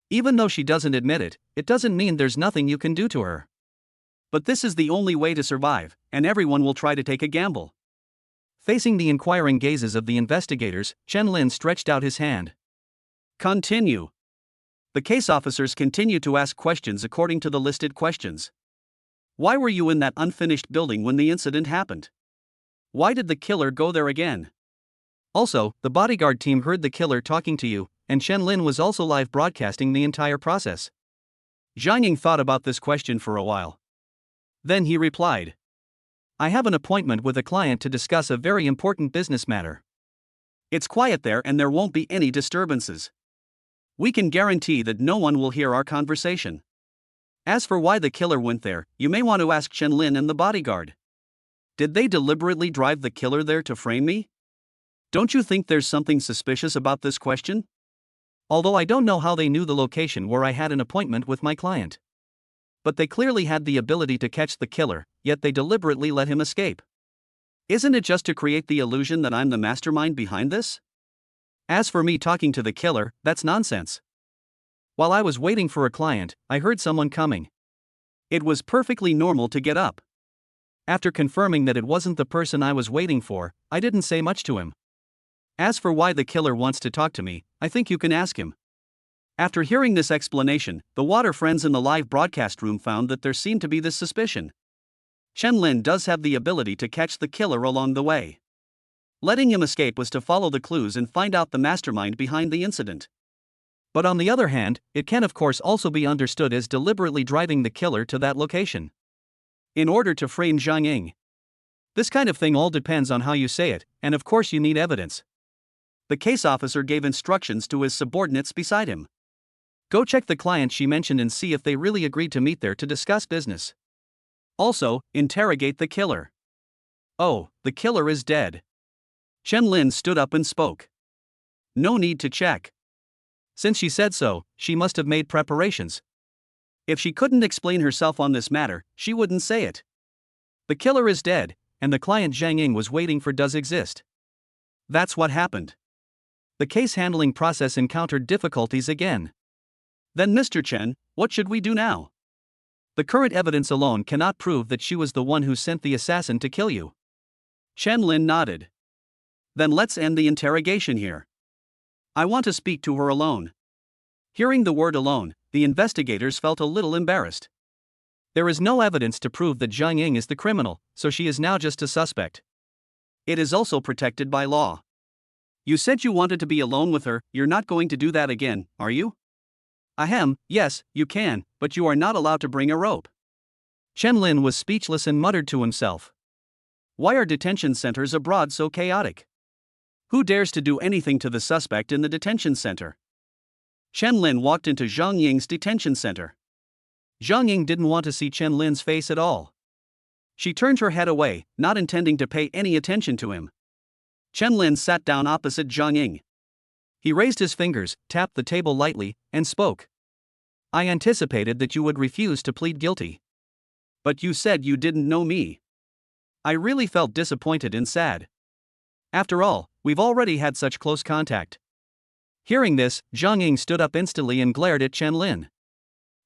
Even though she doesn't admit it, it doesn't mean there's nothing you can do to her. But this is the only way to survive, and everyone will try to take a gamble. Facing the inquiring gazes of the investigators, Chen Lin stretched out his hand. Continue. The case officers continued to ask questions according to the listed questions. Why were you in that unfinished building when the incident happened? Why did the killer go there again? Also, the bodyguard team heard the killer talking to you, and Chen Lin was also live broadcasting the entire process. Zhang Ying thought about this question for a while. Then he replied. I have an appointment with a client to discuss a very important business matter. It's quiet there and there won't be any disturbances. We can guarantee that no one will hear our conversation. As for why the killer went there, you may want to ask Chen Lin and the bodyguard. Did they deliberately drive the killer there to frame me? Don't you think there's something suspicious about this question? Although I don't know how they knew the location where I had an appointment with my client. But they clearly had the ability to catch the killer, yet they deliberately let him escape. Isn't it just to create the illusion that I'm the mastermind behind this? As for me talking to the killer, that's nonsense. While I was waiting for a client, I heard someone coming. It was perfectly normal to get up. After confirming that it wasn't the person I was waiting for, I didn't say much to him. As for why the killer wants to talk to me, I think you can ask him. After hearing this explanation, the water friends in the live broadcast room found that there seemed to be this suspicion. Chen Lin does have the ability to catch the killer along the way. Letting him escape was to follow the clues and find out the mastermind behind the incident. But on the other hand, it can of course also be understood as deliberately driving the killer to that location in order to frame Zhang Ying. This kind of thing all depends on how you say it, and of course you need evidence. The case officer gave instructions to his subordinates beside him. Go check the client she mentioned and see if they really agreed to meet there to discuss business. Also, interrogate the killer. Oh, the killer is dead. Chen Lin stood up and spoke. No need to check. Since she said so, she must have made preparations. If she couldn't explain herself on this matter, she wouldn't say it. The killer is dead, and the client Zhang Ying was waiting for does exist. That's what happened. The case handling process encountered difficulties again. Then Mr. Chen, what should we do now? The current evidence alone cannot prove that she was the one who sent the assassin to kill you. Chen Lin nodded. Then let's end the interrogation here. I want to speak to her alone. Hearing the word alone, the investigators felt a little embarrassed. There is no evidence to prove that Zhang Ying is the criminal, so she is now just a suspect. It is also protected by law. You said you wanted to be alone with her, you're not going to do that again, are you? Ahem, yes, you can, but you are not allowed to bring a rope. Chen Lin was speechless and muttered to himself. Why are detention centers abroad so chaotic? Who dares to do anything to the suspect in the detention center? Chen Lin walked into Zhang Ying's detention center. Zhang Ying didn't want to see Chen Lin's face at all. She turned her head away, not intending to pay any attention to him. Chen Lin sat down opposite Zhang Ying. He raised his fingers, tapped the table lightly, and spoke. I anticipated that you would refuse to plead guilty. But you said you didn't know me. I really felt disappointed and sad. After all, we've already had such close contact. Hearing this, Zhang Ying stood up instantly and glared at Chen Lin.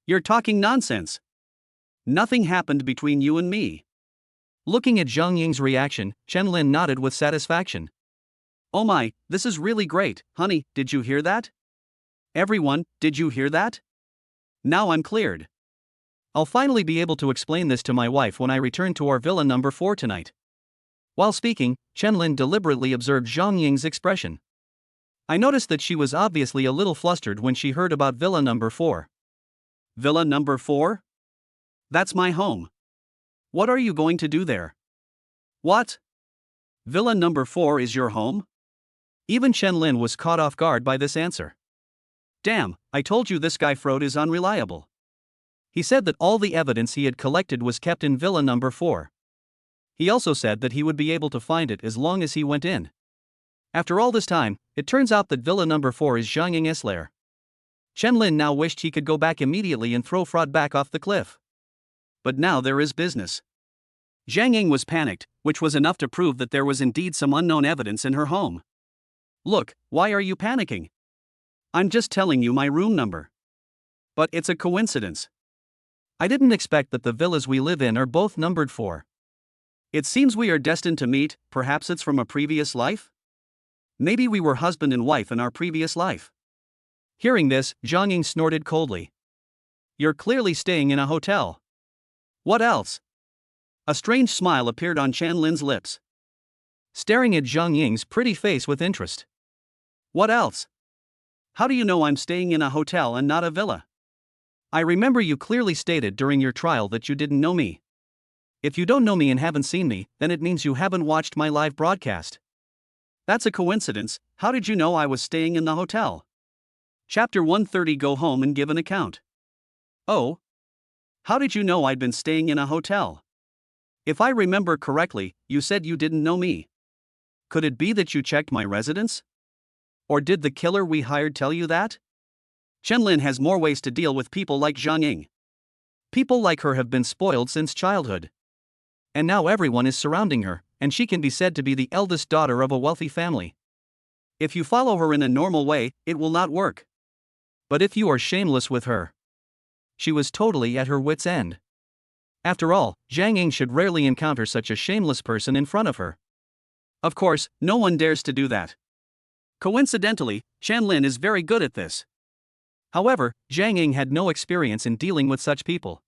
You're talking nonsense. Nothing happened between you and me. Looking at Zhang Ying's reaction, Chen Lin nodded with satisfaction. Oh my, this is really great, honey, did you hear that? Everyone, did you hear that? Now I'm cleared. I'll finally be able to explain this to my wife when I return to our villa number 4 tonight. While speaking, Chen Lin deliberately observed Zhang Ying's expression. I noticed that she was obviously a little flustered when she heard about villa number 4. Villa number 4? That's my home. What are you going to do there? What? Villa number 4 is your home? Even Chen Lin was caught off guard by this answer. Damn, I told you this guy Frode is unreliable. He said that all the evidence he had collected was kept in villa number 4. He also said that he would be able to find it as long as he went in. After all this time, it turns out that villa number 4 is Zhang Ying's lair. Chen Lin now wished he could go back immediately and throw Frode back off the cliff. But now there is business. Zhang Ying was panicked, which was enough to prove that there was indeed some unknown evidence in her home. Look, why are you panicking? I'm just telling you my room number. But it's a coincidence. I didn't expect that the villas we live in are both numbered 4. It seems we are destined to meet, perhaps it's from a previous life? Maybe we were husband and wife in our previous life. Hearing this, Zhang Ying snorted coldly. You're clearly staying in a hotel. What else? A strange smile appeared on Chen Lin's lips. Staring at Zhang Ying's pretty face with interest. What else? How do you know I'm staying in a hotel and not a villa? I remember you clearly stated during your trial that you didn't know me. If you don't know me and haven't seen me, then it means you haven't watched my live broadcast. That's a coincidence. How did you know I was staying in the hotel? Chapter 130 Go home and give an account. Oh? How did you know I'd been staying in a hotel? If I remember correctly, you said you didn't know me. Could it be that you checked my residence? Or did the killer we hired tell you that? Chen Lin has more ways to deal with people like Zhang Ying. People like her have been spoiled since childhood. And now everyone is surrounding her, and she can be said to be the eldest daughter of a wealthy family. If you follow her in a normal way, it will not work. But if you are shameless with her. She was totally at her wit's end. After all, Zhang Ying should rarely encounter such a shameless person in front of her. Of course, no one dares to do that. Coincidentally, Chen Lin is very good at this. However, Zhang Ying had no experience in dealing with such people.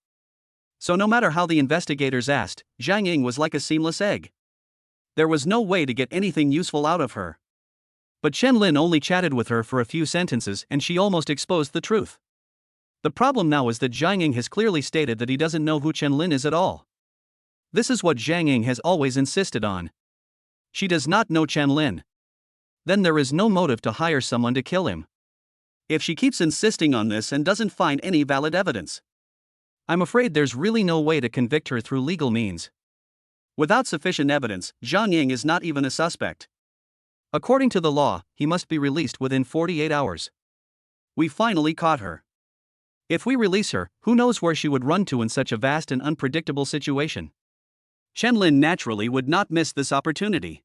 So no matter how the investigators asked, Zhang Ying was like a seamless egg. There was no way to get anything useful out of her. But Chen Lin only chatted with her for a few sentences and she almost exposed the truth. The problem now is that Zhang Ying has clearly stated that he doesn't know who Chen Lin is at all. This is what Zhang Ying has always insisted on. She does not know Chen Lin. Then there is no motive to hire someone to kill him. If she keeps insisting on this and doesn't find any valid evidence, I'm afraid there's really no way to convict her through legal means. Without sufficient evidence, Zhang Ying is not even a suspect. According to the law, he must be released within 48 hours. We finally caught her. If we release her, who knows where she would run to in such a vast and unpredictable situation. Chen Lin naturally would not miss this opportunity.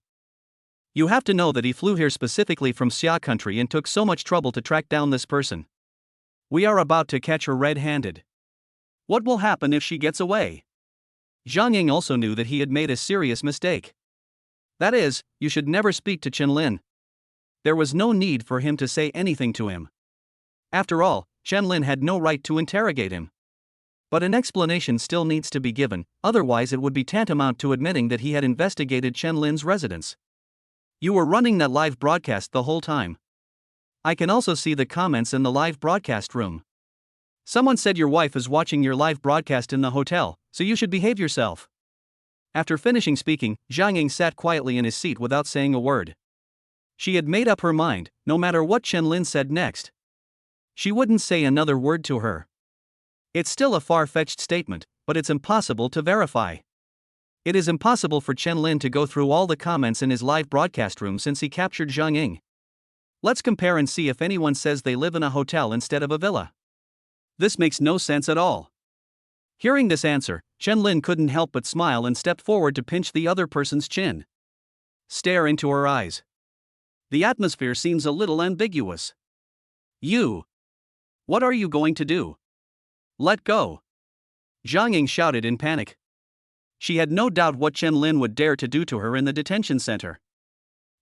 You have to know that he flew here specifically from Xia country and took so much trouble to track down this person. We are about to catch her red-handed. What will happen if she gets away? Zhang Ying also knew that he had made a serious mistake. That is, you should never speak to Chen Lin. There was no need for him to say anything to him. After all, Chen Lin had no right to interrogate him. But an explanation still needs to be given, otherwise it would be tantamount to admitting that he had investigated Chen Lin's residence. You were running that live broadcast the whole time. I can also see the comments in the live broadcast room. Someone said your wife is watching your live broadcast in the hotel, so you should behave yourself. After finishing speaking, Zhang Ying sat quietly in his seat without saying a word. She had made up her mind, no matter what Chen Lin said next. She wouldn't say another word to her. It's still a far-fetched statement, but it's impossible to verify. It is impossible for Chen Lin to go through all the comments in his live broadcast room since he captured Zhang Ying. Let's compare and see if anyone says they live in a hotel instead of a villa. This makes no sense at all. Hearing this answer, Chen Lin couldn't help but smile and stepped forward to pinch the other person's chin. Stare into her eyes. The atmosphere seems a little ambiguous. You. What are you going to do? Let go. Zhang Ying shouted in panic. She had no doubt what Chen Lin would dare to do to her in the detention center.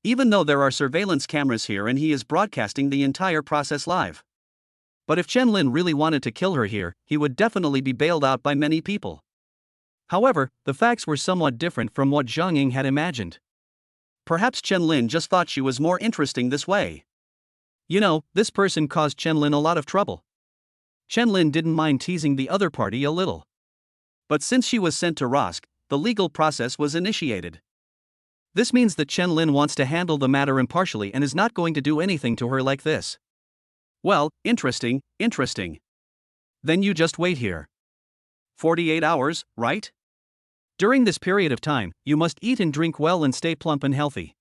Even though there are surveillance cameras here and he is broadcasting the entire process live. But if Chen Lin really wanted to kill her here, he would definitely be bailed out by many people. However, the facts were somewhat different from what Zhang Ying had imagined. Perhaps Chen Lin just thought she was more interesting this way. You know, this person caused Chen Lin a lot of trouble. Chen Lin didn't mind teasing the other party a little. But since she was sent to Rosk, the legal process was initiated. This means that Chen Lin wants to handle the matter impartially and is not going to do anything to her like this. Well, interesting. Then you just wait here. 48 hours, right? During this period of time, you must eat and drink well and stay plump and healthy.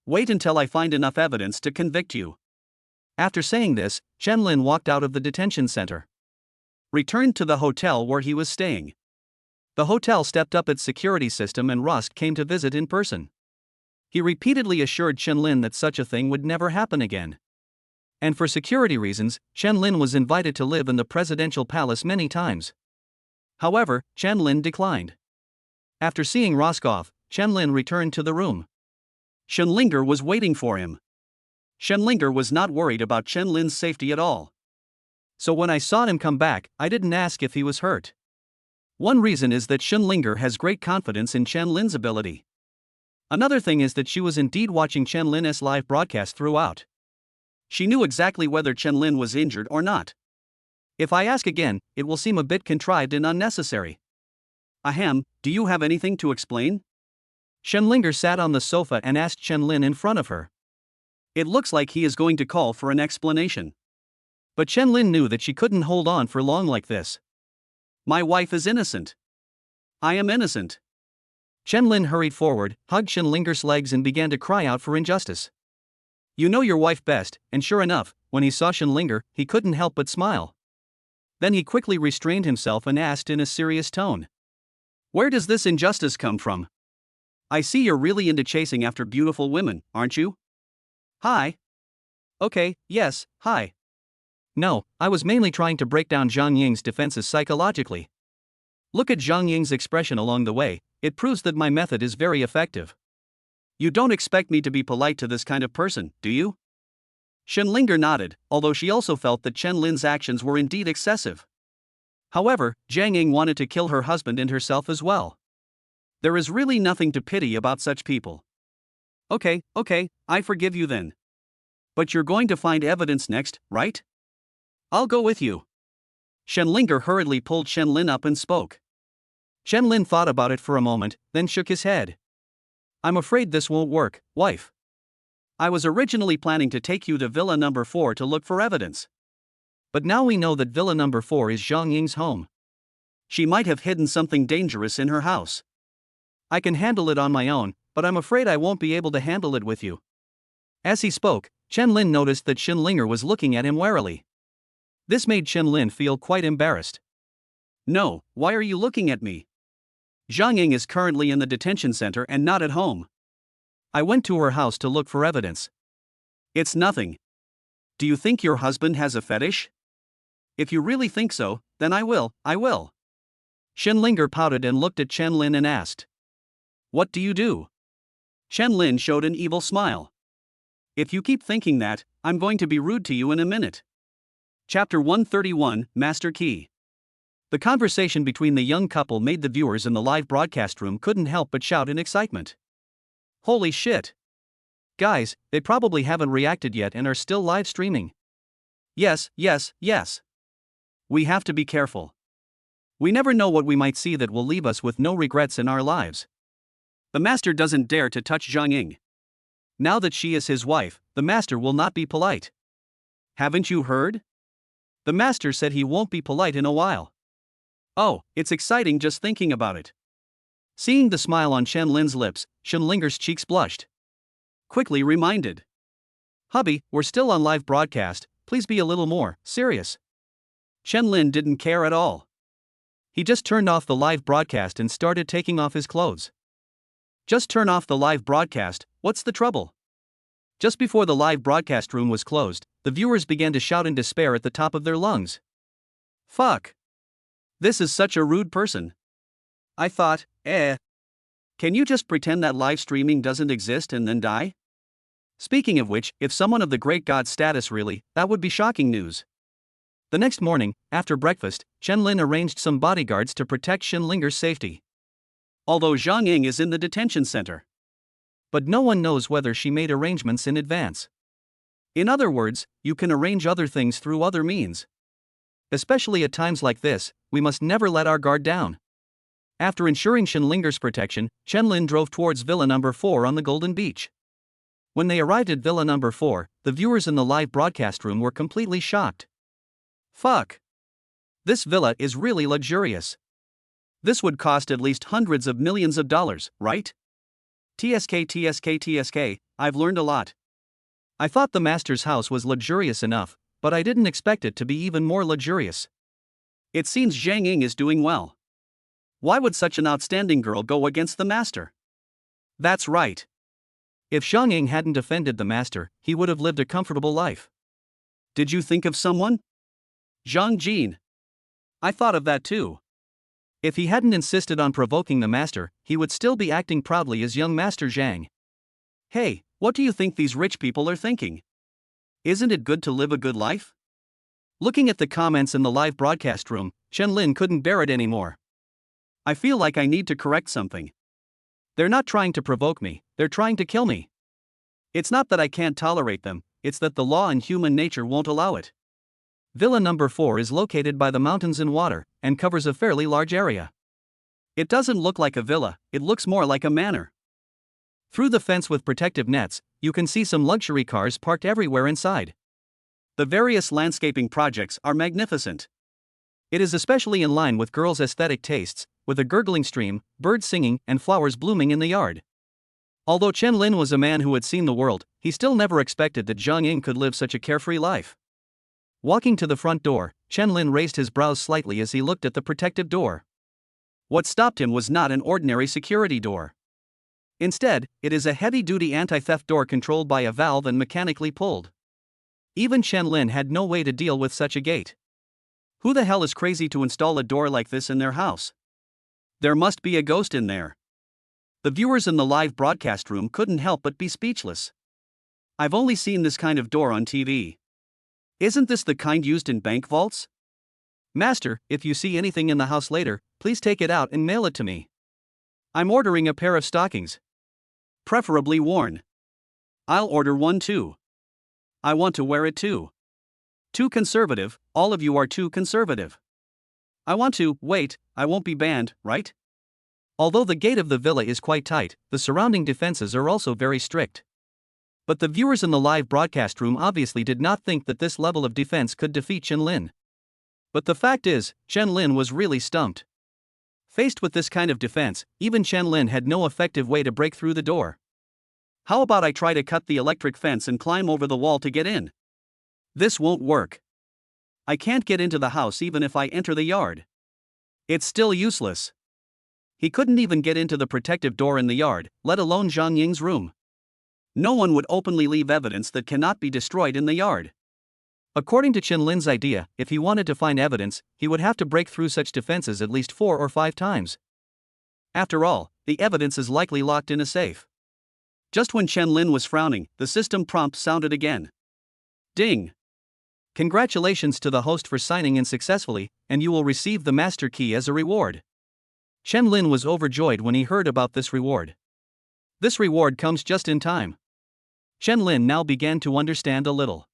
Wait until I find enough evidence to convict you. After saying this, Chen Lin walked out of the detention center. Returned to the hotel where he was staying. The hotel stepped up its security system and Rosk came to visit in person. He repeatedly assured Chen Lin that such a thing would never happen again. And for security reasons, Chen Lin was invited to live in the presidential palace many times. However, Chen Lin declined. After seeing Rosk off, Chen Lin returned to the room. Shenlinger was waiting for him. Shenlinger was not worried about Chen Lin's safety at all. So when I saw him come back, I didn't ask if he was hurt. One reason is that Shenlinger has great confidence in Chen Lin's ability. Another thing is that she was indeed watching Chen Lin's live broadcast throughout. She knew exactly whether Chen Lin was injured or not. If I ask again, it will seem a bit contrived and unnecessary. Ahem, do you have anything to explain? Shenlinger sat on the sofa and asked Chen Lin in front of her. It looks like he is going to call for an explanation. But Chen Lin knew that she couldn't hold on for long like this. My wife is innocent. I am innocent. Chen Lin hurried forward, hugged Shenlinger's legs and began to cry out for injustice. You know your wife best, and sure enough, when he saw Shenlinger, he couldn't help but smile. Then he quickly restrained himself and asked in a serious tone. Where does this injustice come from? I see you're really into chasing after beautiful women, aren't you? Hi. Okay, yes, hi. No, I was mainly trying to break down Zhang Ying's defenses psychologically. Look at Zhang Ying's expression along the way, it proves that my method is very effective. You don't expect me to be polite to this kind of person, do you? Shenlinger nodded, although she also felt that Chen Lin's actions were indeed excessive. However, Zhang Ying wanted to kill her husband and herself as well. There is really nothing to pity about such people. Okay, I forgive you then. But you're going to find evidence next, right? I'll go with you. Shenlinger hurriedly pulled Chen Lin up and spoke. Chen Lin thought about it for a moment, then shook his head. I'm afraid this won't work, wife. I was originally planning to take you to Villa number 4 to look for evidence. But now we know that Villa number 4 is Zhang Ying's home. She might have hidden something dangerous in her house. I can handle it on my own, but I'm afraid I won't be able to handle it with you. As he spoke, Chen Lin noticed that Shenlinger was looking at him warily. This made Chen Lin feel quite embarrassed. No, why are you looking at me? Zhang Ying is currently in the detention center and not at home. I went to her house to look for evidence. It's nothing. Do you think your husband has a fetish? If you really think so, then I will. Shenlinger pouted and looked at Chen Lin and asked. What do you do? Chen Lin showed an evil smile. If you keep thinking that, I'm going to be rude to you in a minute. Chapter 131, Master Key. The conversation between the young couple made the viewers in the live broadcast room couldn't help but shout in excitement. Holy shit! Guys, they probably haven't reacted yet and are still live streaming. Yes. We have to be careful. We never know what we might see that will leave us with no regrets in our lives. The master doesn't dare to touch Zhang Ying. Now that she is his wife, the master will not be polite. Haven't you heard? The master said he won't be polite in a while. Oh, it's exciting just thinking about it. Seeing the smile on Chen Lin's lips, Shen Linger's cheeks blushed. Quickly reminded. Hubby, we're still on live broadcast, please be a little more serious. Chen Lin didn't care at all. He just turned off the live broadcast and started taking off his clothes. Just turn off the live broadcast, what's the trouble? Just before the live broadcast room was closed, the viewers began to shout in despair at the top of their lungs. Fuck. This is such a rude person. I thought, can you just pretend that live streaming doesn't exist and then die? Speaking of which, if someone of the great god status really, that would be shocking news. The next morning, after breakfast, Chen Lin arranged some bodyguards to protect Shen Linger's safety. Although Zhang Ying is in the detention center. But no one knows whether she made arrangements in advance. In other words, you can arrange other things through other means. Especially at times like this, we must never let our guard down. After ensuring Shen Linger's protection, Chen Lin drove towards Villa Number 4 on the Golden Beach. When they arrived at Villa Number 4, the viewers in the live broadcast room were completely shocked. Fuck. This villa is really luxurious. This would cost at least hundreds of millions of dollars, right? TSK, I've learned a lot. I thought the master's house was luxurious enough, but I didn't expect it to be even more luxurious. It seems Zhang Ying is doing well. Why would such an outstanding girl go against the master? That's right. If Zhang Ying hadn't offended the master, he would have lived a comfortable life. Did you think of someone? Zhang Jin. I thought of that too. If he hadn't insisted on provoking the master, he would still be acting proudly as young Master Zhang. Hey, what do you think these rich people are thinking? Isn't it good to live a good life? Looking at the comments in the live broadcast room, Chen Lin couldn't bear it anymore. I feel like I need to correct something. They're not trying to provoke me, they're trying to kill me. It's not that I can't tolerate them, it's that the law and human nature won't allow it. Villa Number 4 is located by the mountains and water, and covers a fairly large area. It doesn't look like a villa, it looks more like a manor. Through the fence with protective nets, you can see some luxury cars parked everywhere inside. The various landscaping projects are magnificent. It is especially in line with girls' aesthetic tastes, with a gurgling stream, birds singing, and flowers blooming in the yard. Although Chen Lin was a man who had seen the world, he still never expected that Zhang Ying could live such a carefree life. Walking to the front door, Chen Lin raised his brows slightly as he looked at the protective door. What stopped him was not an ordinary security door. Instead, it is a heavy-duty anti-theft door controlled by a valve and mechanically pulled. Even Chen Lin had no way to deal with such a gate. Who the hell is crazy to install a door like this in their house? There must be a ghost in there. The viewers in the live broadcast room couldn't help but be speechless. I've only seen this kind of door on TV. Isn't this the kind used in bank vaults? Master, if you see anything in the house later, please take it out and mail it to me. I'm ordering a pair of stockings. Preferably worn. I'll order one too. I want to wear it too. Too conservative, all of you are too conservative. I want to, wait, I won't be banned, right? Although the gate of the villa is quite tight, the surrounding defenses are also very strict. But the viewers in the live broadcast room obviously did not think that this level of defense could defeat Chen Lin. But the fact is, Chen Lin was really stumped. Faced with this kind of defense, even Chen Lin had no effective way to break through the door. How about I try to cut the electric fence and climb over the wall to get in? This won't work. I can't get into the house even if I enter the yard. It's still useless. He couldn't even get into the protective door in the yard, let alone Zhang Ying's room. No one would openly leave evidence that cannot be destroyed in the yard. According to Chen Lin's idea, if he wanted to find evidence, he would have to break through such defenses at least 4 or 5 times. After all, the evidence is likely locked in a safe. Just when Chen Lin was frowning, the system prompt sounded again. Ding! Congratulations to the host for signing in successfully, and you will receive the master key as a reward. Chen Lin was overjoyed when he heard about this reward. This reward comes just in time. Chen Lin now began to understand a little.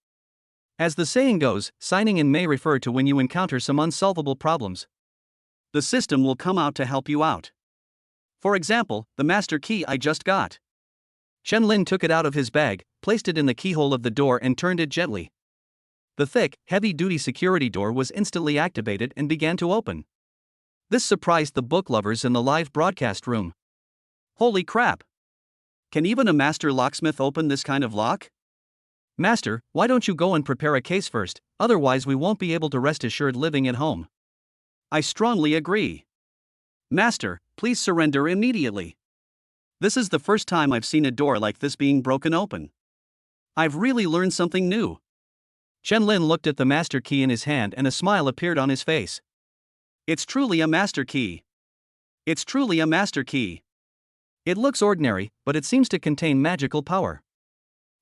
As the saying goes, signing in may refer to when you encounter some unsolvable problems. The system will come out to help you out. For example, the master key I just got. Chen Lin took it out of his bag, placed it in the keyhole of the door and turned it gently. The thick, heavy-duty security door was instantly activated and began to open. This surprised the book lovers in the live broadcast room. Holy crap! Can even a master locksmith open this kind of lock? Master, why don't you go and prepare a case first, otherwise we won't be able to rest assured living at home. I strongly agree. Master, please surrender immediately. This is the first time I've seen a door like this being broken open. I've really learned something new. Chen Lin looked at the master key in his hand and a smile appeared on his face. It's truly a master key. It's truly a master key. It looks ordinary, but it seems to contain magical power.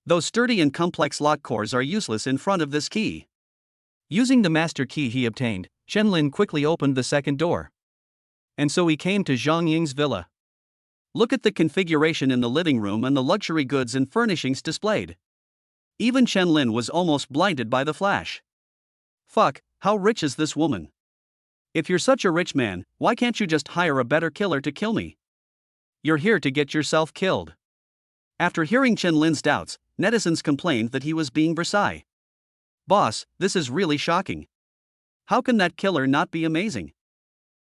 Those sturdy and complex lock cores are useless in front of this key. Using the master key he obtained, Chen Lin quickly opened the second door. And so he came to Zhang Ying's villa. Look at the configuration in the living room and the luxury goods and furnishings displayed. Even Chen Lin was almost blinded by the flash. Fuck, how rich is this woman? If you're such a rich man, why can't you just hire a better killer to kill me? You're here to get yourself killed. After hearing Chen Lin's doubts, netizens complained that he was being Versailles. Boss, this is really shocking. How can that killer not be amazing?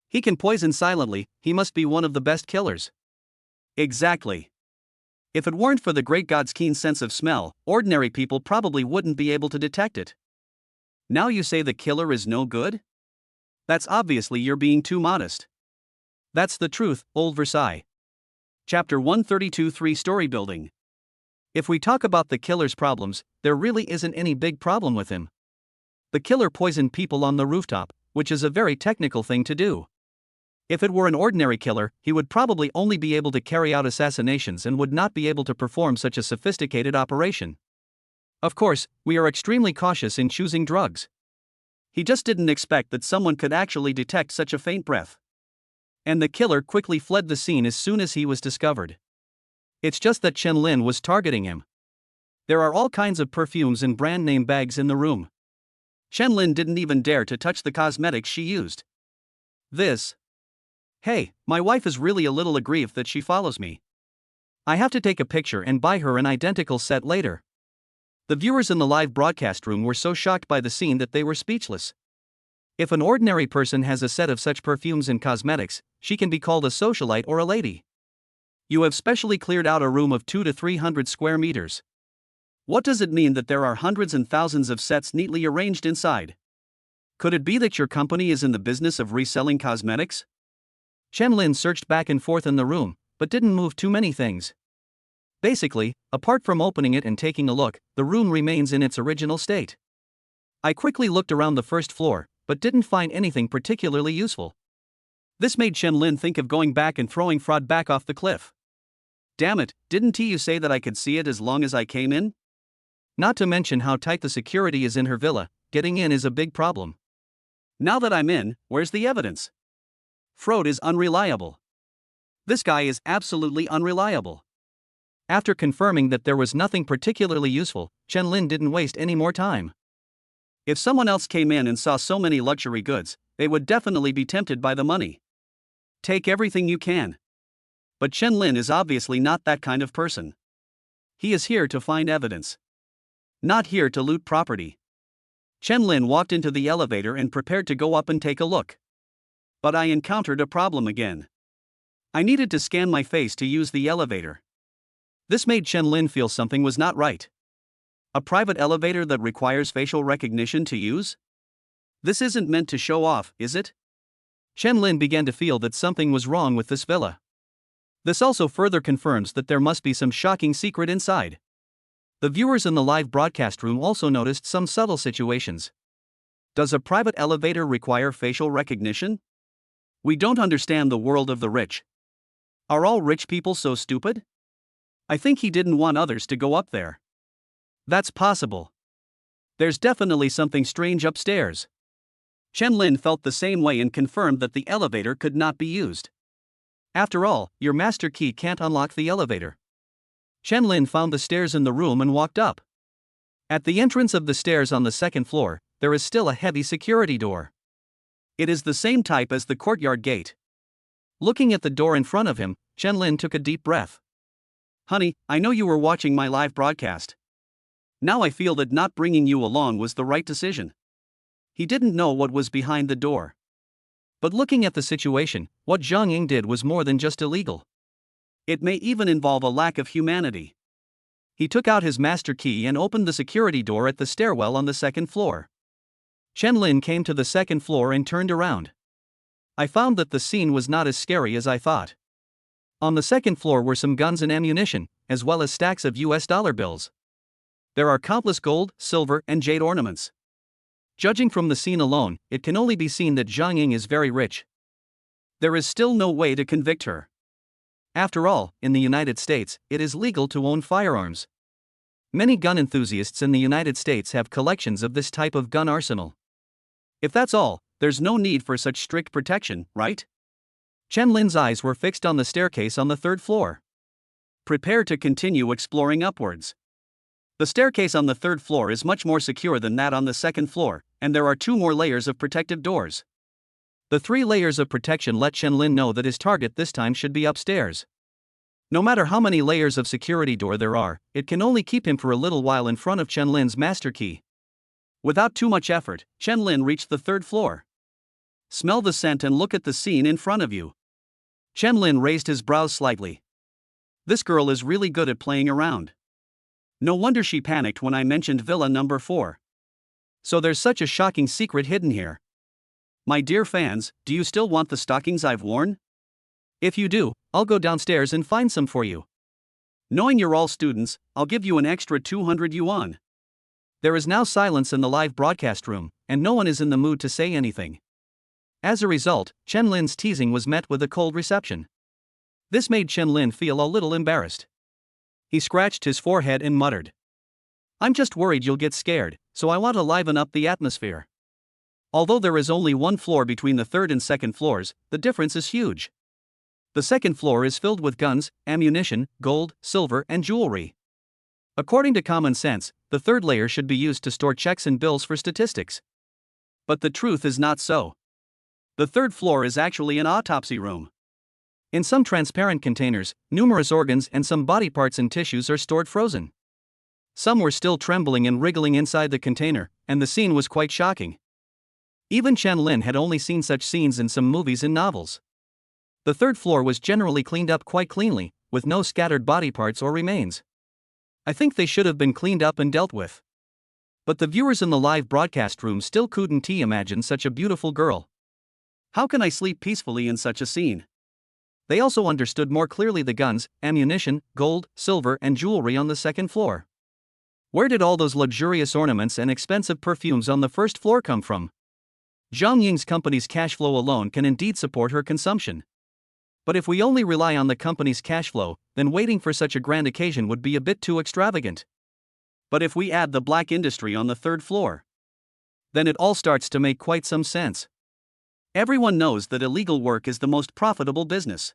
He can poison silently, he must be one of the best killers. Exactly. If it weren't for the great god's keen sense of smell, ordinary people probably wouldn't be able to detect it. Now you say the killer is no good? That's obviously you're being too modest. That's the truth, old Versailles. Chapter 132 3-Story Building. If we talk about the killer's problems, there really isn't any big problem with him. The killer poisoned people on the rooftop, which is a very technical thing to do. If it were an ordinary killer, he would probably only be able to carry out assassinations and would not be able to perform such a sophisticated operation. Of course, we are extremely cautious in choosing drugs. He just didn't expect that someone could actually detect such a faint breath. And the killer quickly fled the scene as soon as he was discovered. It's just that Chen Lin was targeting him. There are all kinds of perfumes and brand name bags in the room. Chen Lin didn't even dare to touch the cosmetics she used. Hey, my wife is really a little aggrieved that she follows me. I have to take a picture and buy her an identical set later. The viewers in the live broadcast room were so shocked by the scene that they were speechless. If an ordinary person has a set of such perfumes and cosmetics, she can be called a socialite or a lady. You have specially cleared out a room of 200 to 300 square meters. What does it mean that there are hundreds and thousands of sets neatly arranged inside? Could it be that your company is in the business of reselling cosmetics? Chen Lin searched back and forth in the room, but didn't move too many things. Basically, apart from opening it and taking a look, the room remains in its original state. I quickly looked around the first floor, but didn't find anything particularly useful. This made Chen Lin think of going back and throwing fraud back off the cliff. Damn it, didn't you say that I could see it as long as I came in? Not to mention how tight the security is in her villa, getting in is a big problem. Now that I'm in, where's the evidence? Fraud is unreliable. This guy is absolutely unreliable. After confirming that there was nothing particularly useful, Chen Lin didn't waste any more time. If someone else came in and saw so many luxury goods, they would definitely be tempted by the money. Take everything you can. But Chen Lin is obviously not that kind of person. He is here to find evidence. Not here to loot property. Chen Lin walked into the elevator and prepared to go up and take a look. But I encountered a problem again. I needed to scan my face to use the elevator. This made Chen Lin feel something was not right. A private elevator that requires facial recognition to use? This isn't meant to show off, is it? Chen Lin began to feel that something was wrong with this villa. This also further confirms that there must be some shocking secret inside. The viewers in the live broadcast room also noticed some subtle situations. Does a private elevator require facial recognition? We don't understand the world of the rich. Are all rich people so stupid? I think he didn't want others to go up there. That's possible. There's definitely something strange upstairs. Chen Lin felt the same way and confirmed that the elevator could not be used. After all, your master key can't unlock the elevator. Chen Lin found the stairs in the room and walked up. At the entrance of the stairs on the second floor, there is still a heavy security door. It is the same type as the courtyard gate. Looking at the door in front of him, Chen Lin took a deep breath. Honey, I know you were watching my live broadcast. Now I feel that not bringing you along was the right decision. He didn't know what was behind the door. But looking at the situation, what Zhang Ying did was more than just illegal. It may even involve a lack of humanity. He took out his master key and opened the security door at the stairwell on the second floor. Chen Lin came to the second floor and turned around. I found that the scene was not as scary as I thought. On the second floor were some guns and ammunition, as well as stacks of US dollar bills. There are countless gold, silver, and jade ornaments. Judging from the scene alone, it can only be seen that Zhang Ying is very rich. There is still no way to convict her. After all, in the United States, it is legal to own firearms. Many gun enthusiasts in the United States have collections of this type of gun arsenal. If that's all, there's no need for such strict protection, right? Chen Lin's eyes were fixed on the staircase on the third floor. Prepare to continue exploring upwards. The staircase on the third floor is much more secure than that on the second floor, and there are 2 more layers of protective doors. The 3 layers of protection let Chen Lin know that his target this time should be upstairs. No matter how many layers of security door there are, it can only keep him for a little while in front of Chen Lin's master key. Without too much effort, Chen Lin reached the third floor. Smell the scent and look at the scene in front of you. Chen Lin raised his brows slightly. This girl is really good at playing around. No wonder she panicked when I mentioned villa number 4. So there's such a shocking secret hidden here. My dear fans, do you still want the stockings I've worn? If you do, I'll go downstairs and find some for you. Knowing you're all students, I'll give you an extra 200 yuan. There is now silence in the live broadcast room, and no one is in the mood to say anything. As a result, Chen Lin's teasing was met with a cold reception. This made Chen Lin feel a little embarrassed. He scratched his forehead and muttered. I'm just worried you'll get scared, so I want to liven up the atmosphere. Although there is only 1 floor between the third and second floors, the difference is huge. The second floor is filled with guns, ammunition, gold, silver, and jewelry. According to common sense, the third layer should be used to store checks and bills for statistics. But the truth is not so. The third floor is actually an autopsy room. In some transparent containers, numerous organs and some body parts and tissues are stored frozen. Some were still trembling and wriggling inside the container, and the scene was quite shocking. Even Chen Lin had only seen such scenes in some movies and novels. The third floor was generally cleaned up quite cleanly, with no scattered body parts or remains. I think they should have been cleaned up and dealt with. But the viewers in the live broadcast room still couldn't imagine such a beautiful girl. How can I sleep peacefully in such a scene? They also understood more clearly the guns, ammunition, gold, silver, and jewelry on the second floor. Where did all those luxurious ornaments and expensive perfumes on the first floor come from? Zhang Ying's company's cash flow alone can indeed support her consumption. But if we only rely on the company's cash flow, then waiting for such a grand occasion would be a bit too extravagant. But if we add the black industry on the third floor, then it all starts to make quite some sense. Everyone knows that illegal work is the most profitable business.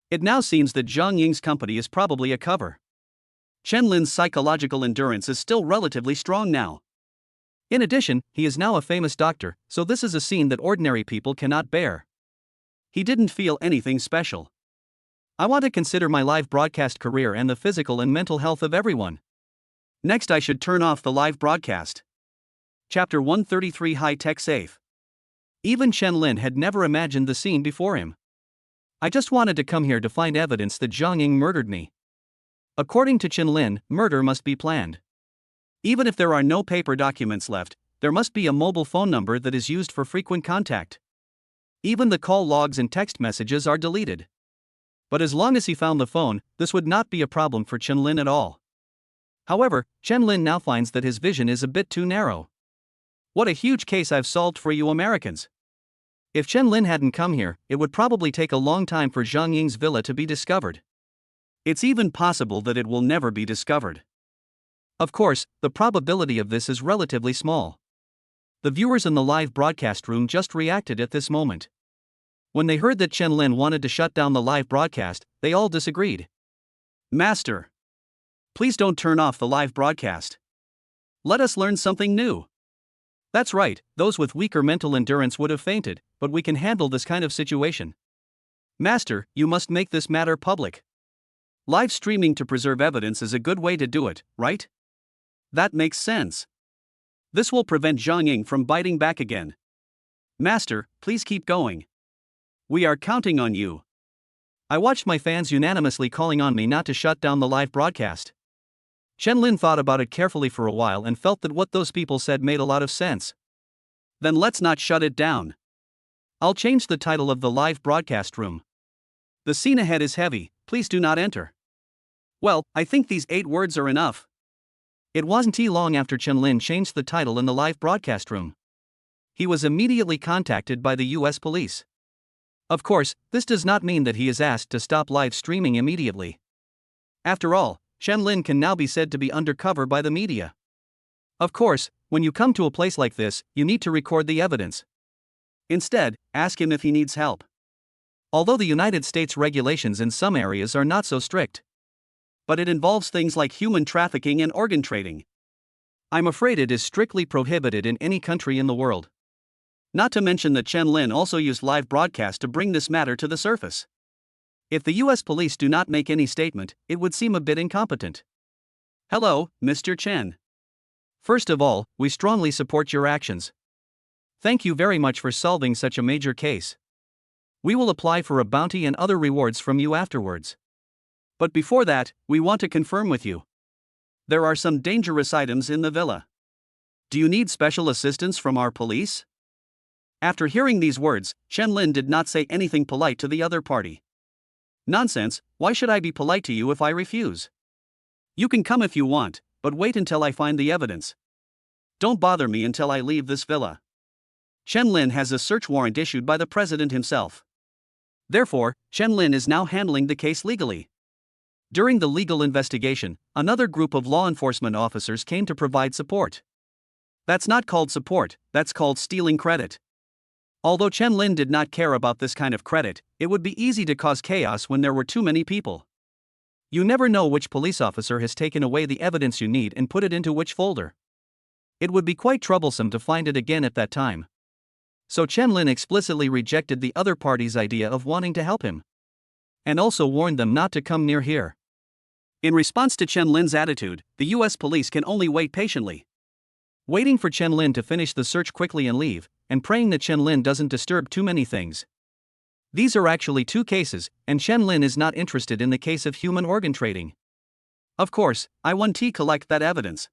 It now seems that Zhang Ying's company is probably a cover. Chen Lin's psychological endurance is still relatively strong now. In addition, he is now a famous doctor, so this is a scene that ordinary people cannot bear. He didn't feel anything special. I want to consider my live broadcast career and the physical and mental health of everyone. Next, I should turn off the live broadcast. Chapter 133 High-Tech Safe. Even Chen Lin had never imagined the scene before him. I just wanted to come here to find evidence that Zhang Ying murdered me. According to Chen Lin, murder must be planned. Even if there are no paper documents left, there must be a mobile phone number that is used for frequent contact. Even the call logs and text messages are deleted. But as long as he found the phone, this would not be a problem for Chen Lin at all. However, Chen Lin now finds that his vision is a bit too narrow. What a huge case I've solved for you Americans. If Chen Lin hadn't come here, it would probably take a long time for Zhang Ying's villa to be discovered. It's even possible that it will never be discovered. Of course, the probability of this is relatively small. The viewers in the live broadcast room just reacted at this moment. When they heard that Chen Lin wanted to shut down the live broadcast, they all disagreed. Master, please don't turn off the live broadcast. Let us learn something new. That's right, those with weaker mental endurance would have fainted, but we can handle this kind of situation. Master, you must make this matter public. Live streaming to preserve evidence is a good way to do it, right? That makes sense. This will prevent Zhang Ying from biting back again. Master, please keep going. We are counting on you. I watched my fans unanimously calling on me not to shut down the live broadcast. Chen Lin thought about it carefully for a while and felt that what those people said made a lot of sense. Then let's not shut it down. I'll change the title of the live broadcast room. The scene ahead is heavy, please do not enter. Well, I think these 8 words are enough. It wasn't long after Chen Lin changed the title in the live broadcast room. He was immediately contacted by the US police. Of course, this does not mean that he is asked to stop live streaming immediately. After all, Chen Lin can now be said to be undercover by the media. Of course, when you come to a place like this, you need to record the evidence. Instead, ask him if he needs help. Although the United States regulations in some areas are not so strict. But it involves things like human trafficking and organ trading. I'm afraid it is strictly prohibited in any country in the world. Not to mention that Chen Lin also used live broadcast to bring this matter to the surface. If the US police do not make any statement, it would seem a bit incompetent. Hello, Mr. Chen. First of all, we strongly support your actions. Thank you very much for solving such a major case. We will apply for a bounty and other rewards from you afterwards. But before that, we want to confirm with you. There are some dangerous items in the villa. Do you need special assistance from our police? After hearing these words, Chen Lin did not say anything polite to the other party. Nonsense, why should I be polite to you if I refuse? You can come if you want, but wait until I find the evidence. Don't bother me until I leave this villa. Chen Lin has a search warrant issued by the president himself. Therefore, Chen Lin is now handling the case legally. During the legal investigation, another group of law enforcement officers came to provide support. That's not called support, that's called stealing credit. Although Chen Lin did not care about this kind of credit, it would be easy to cause chaos when there were too many people. You never know which police officer has taken away the evidence you need and put it into which folder. It would be quite troublesome to find it again at that time. So Chen Lin explicitly rejected the other party's idea of wanting to help him. And also warned them not to come near here. In response to Chen Lin's attitude, the US police can only wait patiently. Waiting for Chen Lin to finish the search quickly and leave, and praying that Chen Lin doesn't disturb too many things. These are actually 2 cases, and Chen Lin is not interested in the case of human organ trading. Of course, I want to collect that evidence.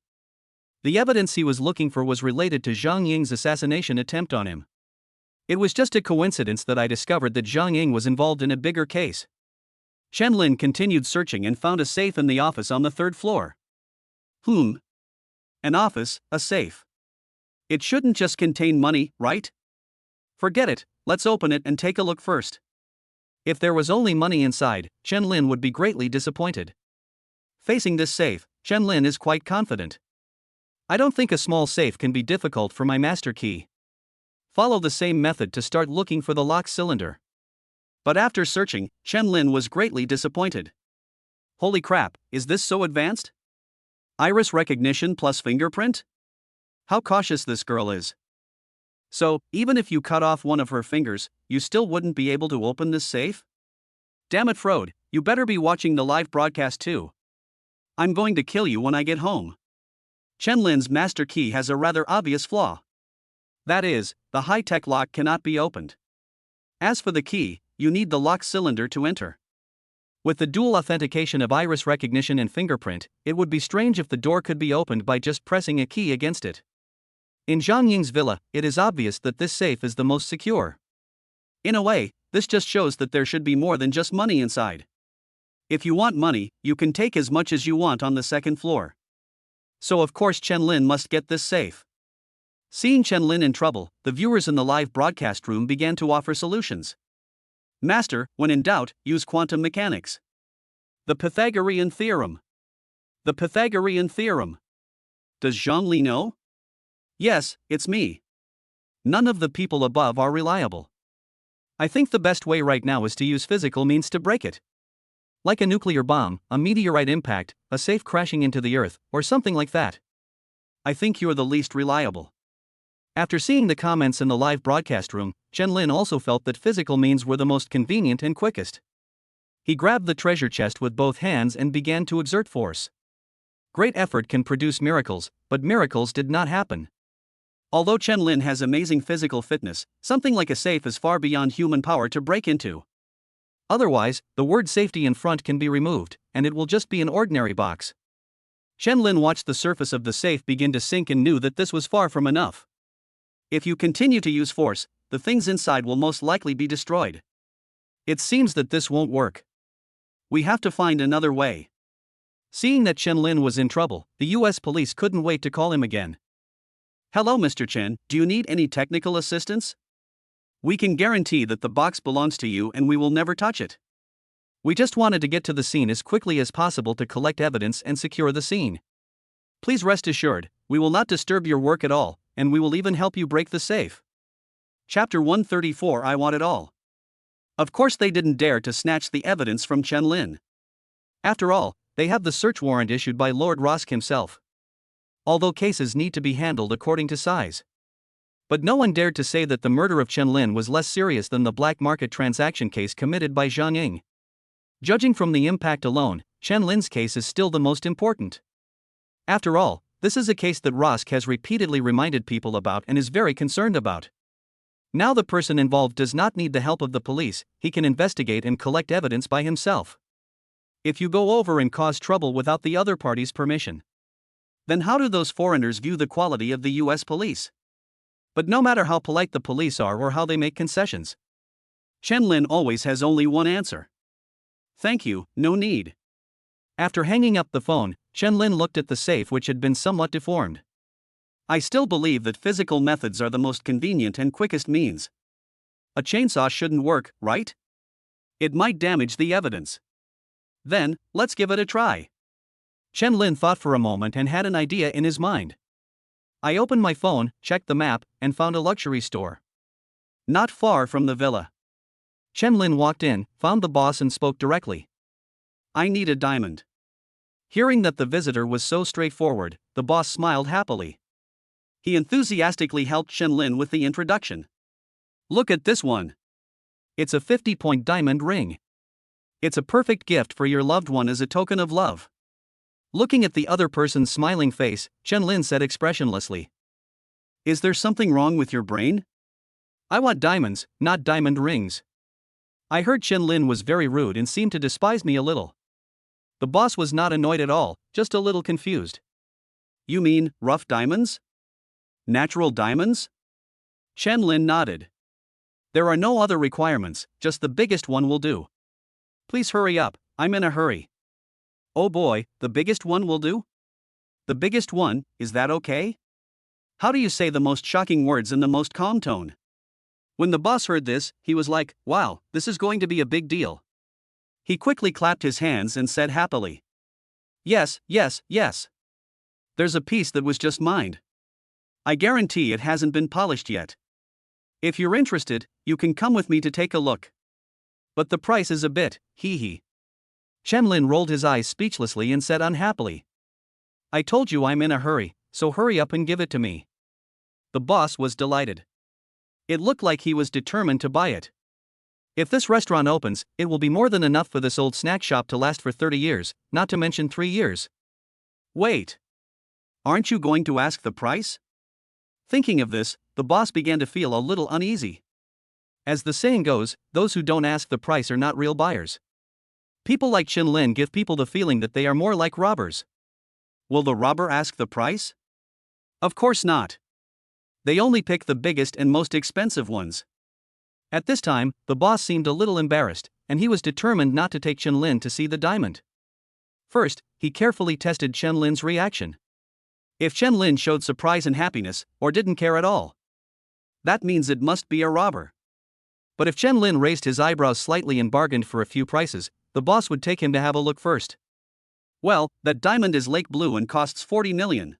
The evidence he was looking for was related to Zhang Ying's assassination attempt on him. It was just a coincidence that I discovered that Zhang Ying was involved in a bigger case. Chen Lin continued searching and found a safe in the office on the 3rd floor. An office, a safe. It shouldn't just contain money, right? Forget it, let's open it and take a look first. If there was only money inside, Chen Lin would be greatly disappointed. Facing this safe, Chen Lin is quite confident. I don't think a small safe can be difficult for my master key. Follow the same method to start looking for the lock cylinder. But after searching, Chen Lin was greatly disappointed. Holy crap, is this so advanced? Iris recognition plus fingerprint? How cautious this girl is. So, even if you cut off one of her fingers, you still wouldn't be able to open this safe? Damn it, Frode, you better be watching the live broadcast too. I'm going to kill you when I get home. Chen Lin's master key has a rather obvious flaw. That is, the high-tech lock cannot be opened. As for the key, you need the lock cylinder to enter. With the dual authentication of iris recognition and fingerprint, it would be strange if the door could be opened by just pressing a key against it. In Zhang Ying's villa, it is obvious that this safe is the most secure. In a way, this just shows that there should be more than just money inside. If you want money, you can take as much as you want on the 2nd floor. So of course Chen Lin must get this safe. Seeing Chen Lin in trouble, the viewers in the live broadcast room began to offer solutions. Master, when in doubt, use quantum mechanics. The Pythagorean theorem. The Pythagorean theorem. Does Zhongli know? Yes, it's me. None of the people above are reliable. I think the best way right now is to use physical means to break it. Like a nuclear bomb, a meteorite impact, a safe crashing into the earth, or something like that. I think you're the least reliable. After seeing the comments in the live broadcast room, Chen Lin also felt that physical means were the most convenient and quickest. He grabbed the treasure chest with both hands and began to exert force. Great effort can produce miracles, but miracles did not happen. Although Chen Lin has amazing physical fitness, something like a safe is far beyond human power to break into. Otherwise, the word safety in front can be removed, and it will just be an ordinary box. Chen Lin watched the surface of the safe begin to sink and knew that this was far from enough. If you continue to use force, the things inside will most likely be destroyed. It seems that this won't work. We have to find another way. Seeing that Chen Lin was in trouble, the US police couldn't wait to call him again. Hello Mr. Chen, do you need any technical assistance? We can guarantee that the box belongs to you and we will never touch it. We just wanted to get to the scene as quickly as possible to collect evidence and secure the scene. Please rest assured, we will not disturb your work at all, and we will even help you break the safe. Chapter 134 I Want It All. Of course they didn't dare to snatch the evidence from Chen Lin. After all, they have the search warrant issued by Lord Rosk himself. Although cases need to be handled according to size. But no one dared to say that the murder of Chen Lin was less serious than the black market transaction case committed by Zhang Ying. Judging from the impact alone, Chen Lin's case is still the most important. After all, this is a case that Rosk has repeatedly reminded people about and is very concerned about. Now the person involved does not need the help of the police, he can investigate and collect evidence by himself. If you go over and cause trouble without the other party's permission, then how do those foreigners view the quality of the US police? But no matter how polite the police are or how they make concessions, Chen Lin always has only one answer. Thank you, no need. After hanging up the phone, Chen Lin looked at the safe which had been somewhat deformed. I still believe that physical methods are the most convenient and quickest means. A chainsaw shouldn't work, right? It might damage the evidence. Then, let's give it a try. Chen Lin thought for a moment and had an idea in his mind. I opened my phone, checked the map, and found a luxury store. Not far from the villa. Chen Lin walked in, found the boss and spoke directly. I need a diamond. Hearing that the visitor was so straightforward, the boss smiled happily. He enthusiastically helped Chen Lin with the introduction. Look at this one. It's a 50-point diamond ring. It's a perfect gift for your loved one as a token of love. Looking at the other person's smiling face, Chen Lin said expressionlessly. Is there something wrong with your brain? I want diamonds, not diamond rings. I heard Chen Lin was very rude and seemed to despise me a little. The boss was not annoyed at all, just a little confused. You mean, rough diamonds? Natural diamonds? Chen Lin nodded. There are no other requirements, just the biggest one will do. Please hurry up, I'm in a hurry. Oh boy, the biggest one will do? The biggest one, is that okay? How do you say the most shocking words in the most calm tone? When the boss heard this, he was like, wow, this is going to be a big deal. He quickly clapped his hands and said happily. Yes, yes, yes. There's a piece that was just mined. I guarantee it hasn't been polished yet. If you're interested, you can come with me to take a look. But the price is a bit, hee. Chen Lin rolled his eyes speechlessly and said unhappily. I told you I'm in a hurry, so hurry up and give it to me. The boss was delighted. It looked like he was determined to buy it. If this restaurant opens, it will be more than enough for this old snack shop to last for 30 years, not to mention 3 years. Wait. Aren't you going to ask the price? Thinking of this, the boss began to feel a little uneasy. As the saying goes, those who don't ask the price are not real buyers. People like Chen Lin give people the feeling that they are more like robbers. Will the robber ask the price? Of course not. They only pick the biggest and most expensive ones. At this time, the boss seemed a little embarrassed, and he was determined not to take Chen Lin to see the diamond. First, he carefully tested Chen Lin's reaction. If Chen Lin showed surprise and happiness, or didn't care at all, that means it must be a robber. But if Chen Lin raised his eyebrows slightly and bargained for a few prices, the boss would take him to have a look first. Well, that diamond is lake blue and costs 40 million.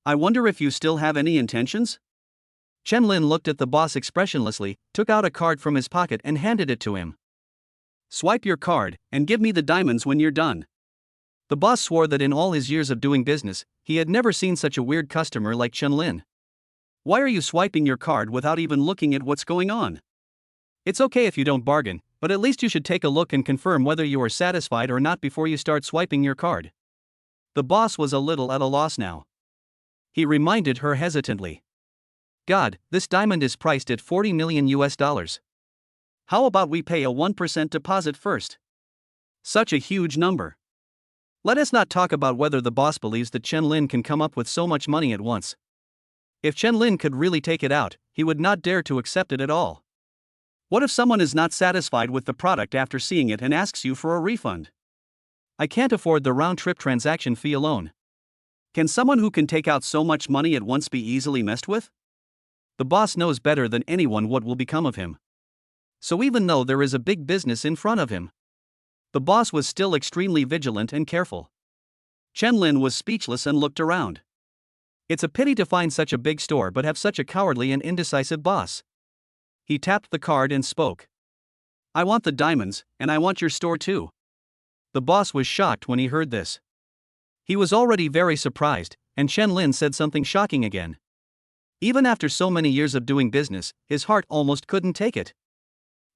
I wonder if you still have any intentions? Chen Lin looked at the boss expressionlessly, took out a card from his pocket and handed it to him. Swipe your card, and give me the diamonds when you're done. The boss swore that in all his years of doing business, he had never seen such a weird customer like Chen Lin. Why are you swiping your card without even looking at what's going on? It's okay if you don't bargain, but at least you should take a look and confirm whether you are satisfied or not before you start swiping your card. The boss was a little at a loss now. He reminded her hesitantly. God, this diamond is priced at $40 million US. How about we pay a 1% deposit first? Such a huge number. Let us not talk about whether the boss believes that Chen Lin can come up with so much money at once. If Chen Lin could really take it out, he would not dare to accept it at all. What if someone is not satisfied with the product after seeing it and asks you for a refund? I can't afford the round-trip transaction fee alone. Can someone who can take out so much money at once be easily messed with? The boss knows better than anyone what will become of him. So even though there is a big business in front of him, the boss was still extremely vigilant and careful. Chen Lin was speechless and looked around. It's a pity to find such a big store but have such a cowardly and indecisive boss. He tapped the card and spoke. I want the diamonds, and I want your store too. The boss was shocked when he heard this. He was already very surprised, and Chen Lin said something shocking again. Even after so many years of doing business, his heart almost couldn't take it.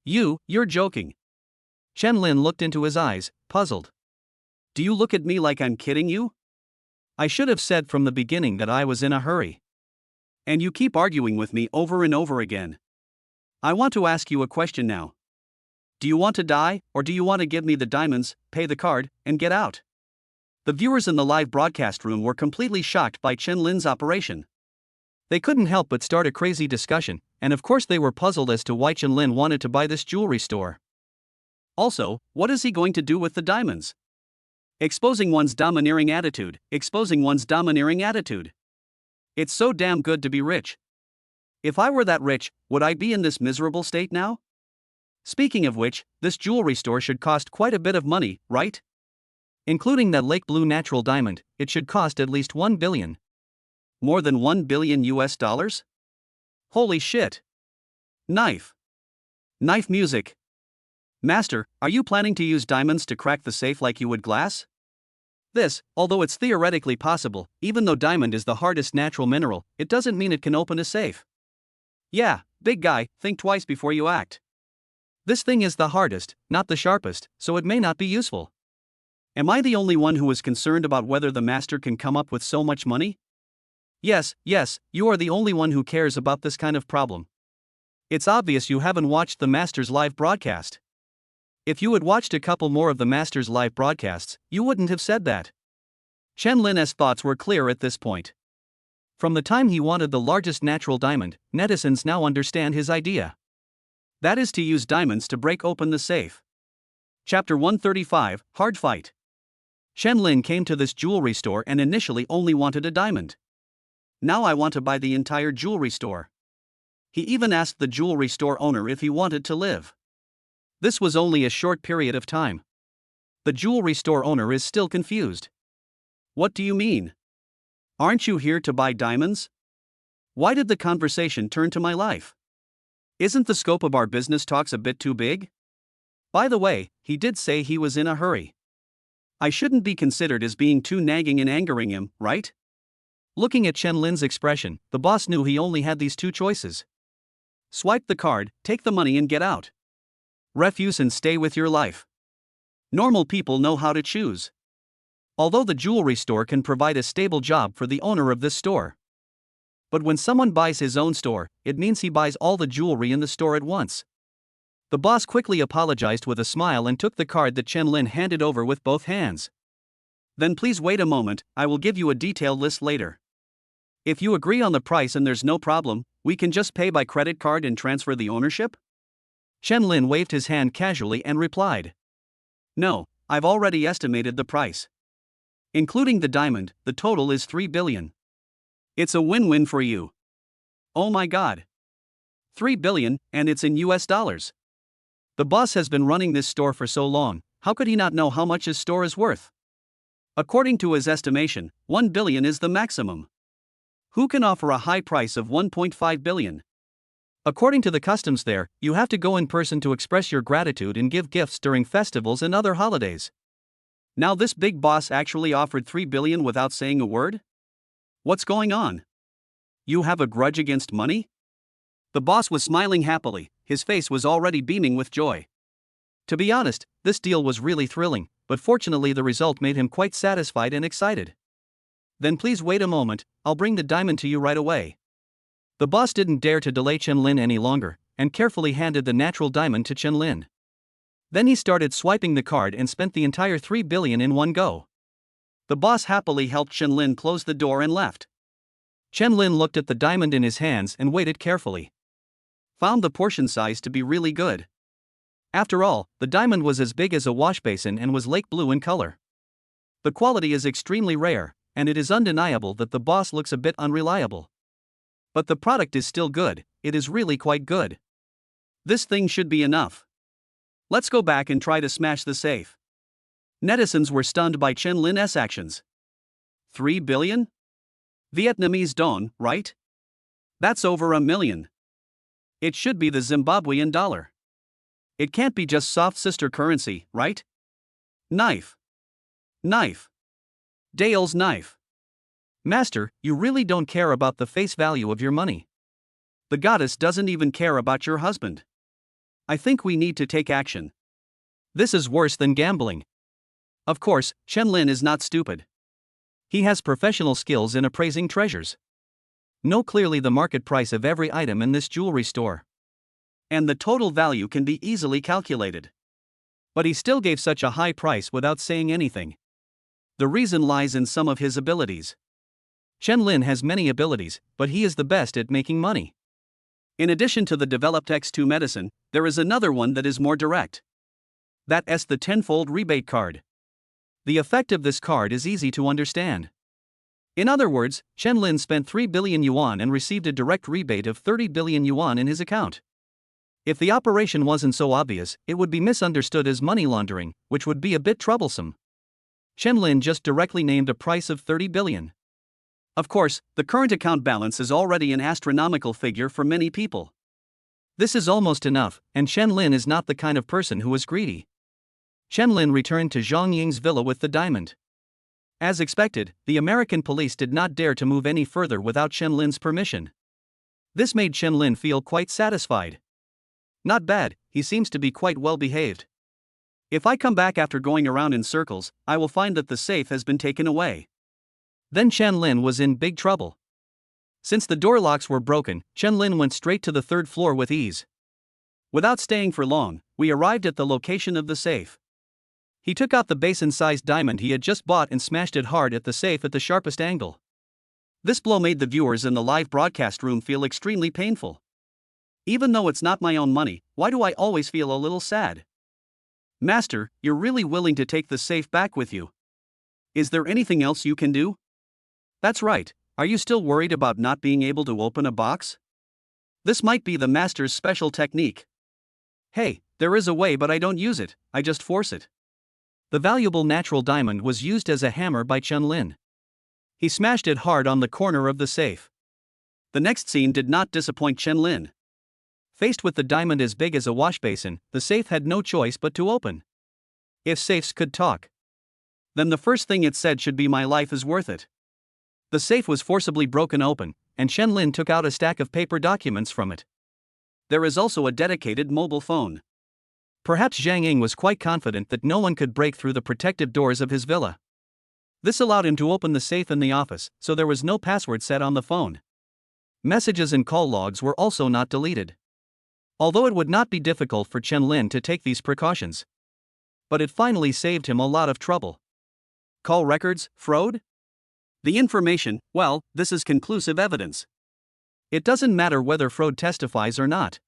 You're joking. Chen Lin looked into his eyes, puzzled. Do you look at me like I'm kidding you? I should have said from the beginning that I was in a hurry. And you keep arguing with me over and over again. I want to ask you a question now. Do you want to die, or do you want to give me the diamonds, pay the card, and get out? The viewers in the live broadcast room were completely shocked by Chen Lin's operation. They couldn't help but start a crazy discussion, and of course they were puzzled as to why Chen Lin wanted to buy this jewelry store. Also, what is he going to do with the diamonds? Exposing one's domineering attitude. It's so damn good to be rich. If I were that rich, would I be in this miserable state now? Speaking of which, this jewelry store should cost quite a bit of money, right? Including that Lake Blue natural diamond, it should cost at least $1 billion. More than $1 billion US? Holy shit. Knife music. Master, are you planning to use diamonds to crack the safe like you would glass? This, although it's theoretically possible, even though diamond is the hardest natural mineral, it doesn't mean it can open a safe. Yeah, big guy, think twice before you act. This thing is the hardest, not the sharpest, so it may not be useful. Am I the only one who is concerned about whether the master can come up with so much money? Yes, you are the only one who cares about this kind of problem. It's obvious you haven't watched the master's live broadcast. If you had watched a couple more of the master's live broadcasts, you wouldn't have said that. Chen Lin's thoughts were clear at this point. From the time he wanted the largest natural diamond, netizens now understand his idea. That is to use diamonds to break open the safe. Chapter 135, Hard Fight. Chen Lin came to this jewelry store and initially only wanted a diamond. Now I want to buy the entire jewelry store. He even asked the jewelry store owner if he wanted to live. This was only a short period of time. The jewelry store owner is still confused. What do you mean? Aren't you here to buy diamonds? Why did the conversation turn to my life? Isn't the scope of our business talks a bit too big? By the way, he did say he was in a hurry. I shouldn't be considered as being too nagging and angering him, right? Looking at Chen Lin's expression, the boss knew he only had these two choices. Swipe the card, take the money and get out. Refuse and stay with your life. Normal people know how to choose. Although the jewelry store can provide a stable job for the owner of this store. But when someone buys his own store, it means he buys all the jewelry in the store at once. The boss quickly apologized with a smile and took the card that Chen Lin handed over with both hands. Then please wait a moment, I will give you a detailed list later. If you agree on the price and there's no problem, we can just pay by credit card and transfer the ownership? Chen Lin waved his hand casually and replied. No, I've already estimated the price. Including the diamond, the total is $3 billion. It's a win-win for you. Oh my god. $3 billion, and it's in US dollars. The boss has been running this store for so long, how could he not know how much his store is worth? According to his estimation, $1 billion is the maximum. Who can offer a high price of 1.5 billion? According to the customs there, you have to go in person to express your gratitude and give gifts during festivals and other holidays. Now this big boss actually offered 3 billion without saying a word? What's going on? You have a grudge against money? The boss was smiling happily, his face was already beaming with joy. To be honest, this deal was really thrilling, but fortunately the result made him quite satisfied and excited. Then please wait a moment, I'll bring the diamond to you right away. The boss didn't dare to delay Chen Lin any longer, and carefully handed the natural diamond to Chen Lin. Then he started swiping the card and spent the entire 3 billion in one go. The boss happily helped Chen Lin close the door and left. Chen Lin looked at the diamond in his hands and weighed it carefully. Found the portion size to be really good. After all, the diamond was as big as a wash basin and was lake blue in color. The quality is extremely rare, and it is undeniable that the boss looks a bit unreliable. But the product is still good, it is really quite good. This thing should be enough. Let's go back and try to smash the safe. Netizens were stunned by Chen Lin's actions. 3 billion? Vietnamese dong, right? That's over $1 million. It should be the Zimbabwean dollar. It can't be just soft sister currency, right? Knife. Knife. Dale's knife. Master, you really don't care about the face value of your money. The goddess doesn't even care about your husband. I think we need to take action. This is worse than gambling. Of course, Chen Lin is not stupid. He has professional skills in appraising treasures. Know clearly the market price of every item in this jewelry store. And the total value can be easily calculated. But he still gave such a high price without saying anything. The reason lies in some of his abilities. Chen Lin has many abilities, but he is the best at making money. In addition to the developed X2 medicine, there is another one that is more direct. That's the tenfold rebate card. The effect of this card is easy to understand. In other words, Chen Lin spent 3 billion yuan and received a direct rebate of 30 billion yuan in his account. If the operation wasn't so obvious, it would be misunderstood as money laundering, which would be a bit troublesome. Chen Lin just directly named a price of 30 billion. Of course, the current account balance is already an astronomical figure for many people. This is almost enough, and Chen Lin is not the kind of person who is greedy. Chen Lin returned to Zhang Ying's villa with the diamond. As expected, the American police did not dare to move any further without Chen Lin's permission. This made Chen Lin feel quite satisfied. Not bad, he seems to be quite well behaved. If I come back after going around in circles, I will find that the safe has been taken away. Then Chen Lin was in big trouble. Since the door locks were broken, Chen Lin went straight to the third floor with ease. Without staying for long, we arrived at the location of the safe. He took out the basin-sized diamond he had just bought and smashed it hard at the safe at the sharpest angle. This blow made the viewers in the live broadcast room feel extremely painful. Even though it's not my own money, why do I always feel a little sad? Master, you're really willing to take the safe back with you. Is there anything else you can do? That's right, are you still worried about not being able to open a box? This might be the master's special technique. Hey, there is a way, but I don't use it, I just force it. The valuable natural diamond was used as a hammer by Chen Lin. He smashed it hard on the corner of the safe. The next scene did not disappoint Chen Lin. Faced with the diamond as big as a wash basin, the safe had no choice but to open. If safes could talk, then the first thing it said should be "My life is worth it." The safe was forcibly broken open, and Chen Lin took out a stack of paper documents from it. There is also a dedicated mobile phone. Perhaps Zhang Ying was quite confident that no one could break through the protective doors of his villa. This allowed him to open the safe in the office, so there was no password set on the phone. Messages and call logs were also not deleted. Although it would not be difficult for Chen Lin to take these precautions. But it finally saved him a lot of trouble. Call records, fraud? The information, well, this is conclusive evidence. It doesn't matter whether fraud testifies or not.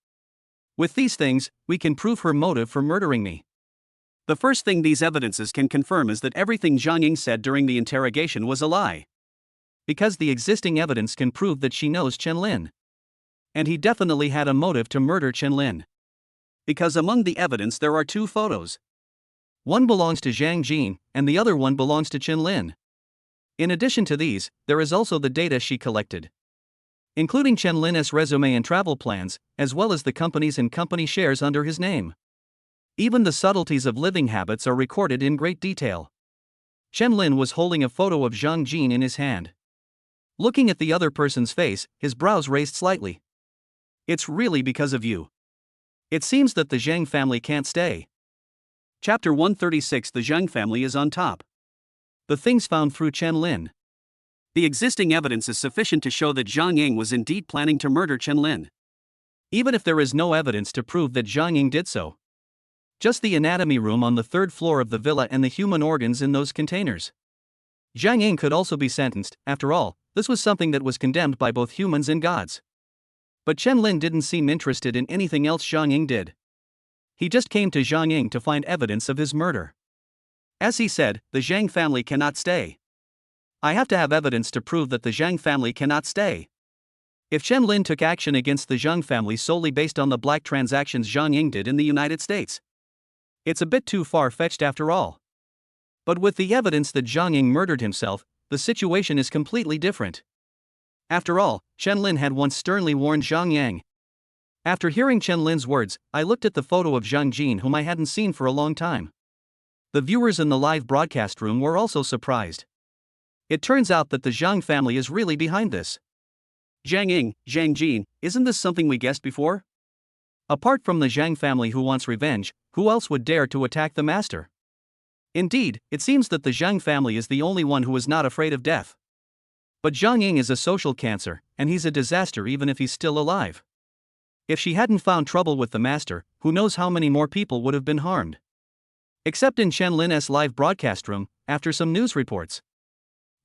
With these things, we can prove her motive for murdering me. The first thing these evidences can confirm is that everything Zhang Ying said during the interrogation was a lie. Because the existing evidence can prove that she knows Chen Lin. And he definitely had a motive to murder Chen Lin. Because among the evidence there are two photos. One belongs to Zhang Jin, and the other one belongs to Chen Lin. In addition to these, there is also the data she collected. including Chen Lin's resume and travel plans, as well as the companies and company shares under his name. Even the subtleties of living habits are recorded in great detail. Chen Lin was holding a photo of Zhang Jin in his hand. Looking at the other person's face, his brows raised slightly. It's really because of you. It seems that the Zhang family can't stay. Chapter 136. The Zhang family is on top. The things found through Chen Lin. The existing evidence is sufficient to show that Zhang Ying was indeed planning to murder Chen Lin. Even if there is no evidence to prove that Zhang Ying did so. Just the anatomy room on the third floor of the villa and the human organs in those containers. Zhang Ying could also be sentenced. After all, this was something that was condemned by both humans and gods. But Chen Lin didn't seem interested in anything else Zhang Ying did. He just came to Zhang Ying to find evidence of his murder. As he said, the Zhang family cannot stay. I have to have evidence to prove that the Zhang family cannot stay. If Chen Lin took action against the Zhang family solely based on the black transactions Zhang Ying did in the United States, it's a bit too far-fetched after all. But with the evidence that Zhang Ying murdered himself, the situation is completely different. After all, Chen Lin had once sternly warned Zhang Yang. After hearing Chen Lin's words, I looked at the photo of Zhang Jin, whom I hadn't seen for a long time. The viewers in the live broadcast room were also surprised. It turns out that the Zhang family is really behind this. Zhang Ying, Zhang Jin, isn't this something we guessed before? Apart from the Zhang family who wants revenge, who else would dare to attack the master? Indeed, it seems that the Zhang family is the only one who is not afraid of death. But Zhang Ying is a social cancer, and he's a disaster even if he's still alive. If she hadn't found trouble with the master, who knows how many more people would have been harmed. Except in Chen Lin's live broadcast room, after some news reports.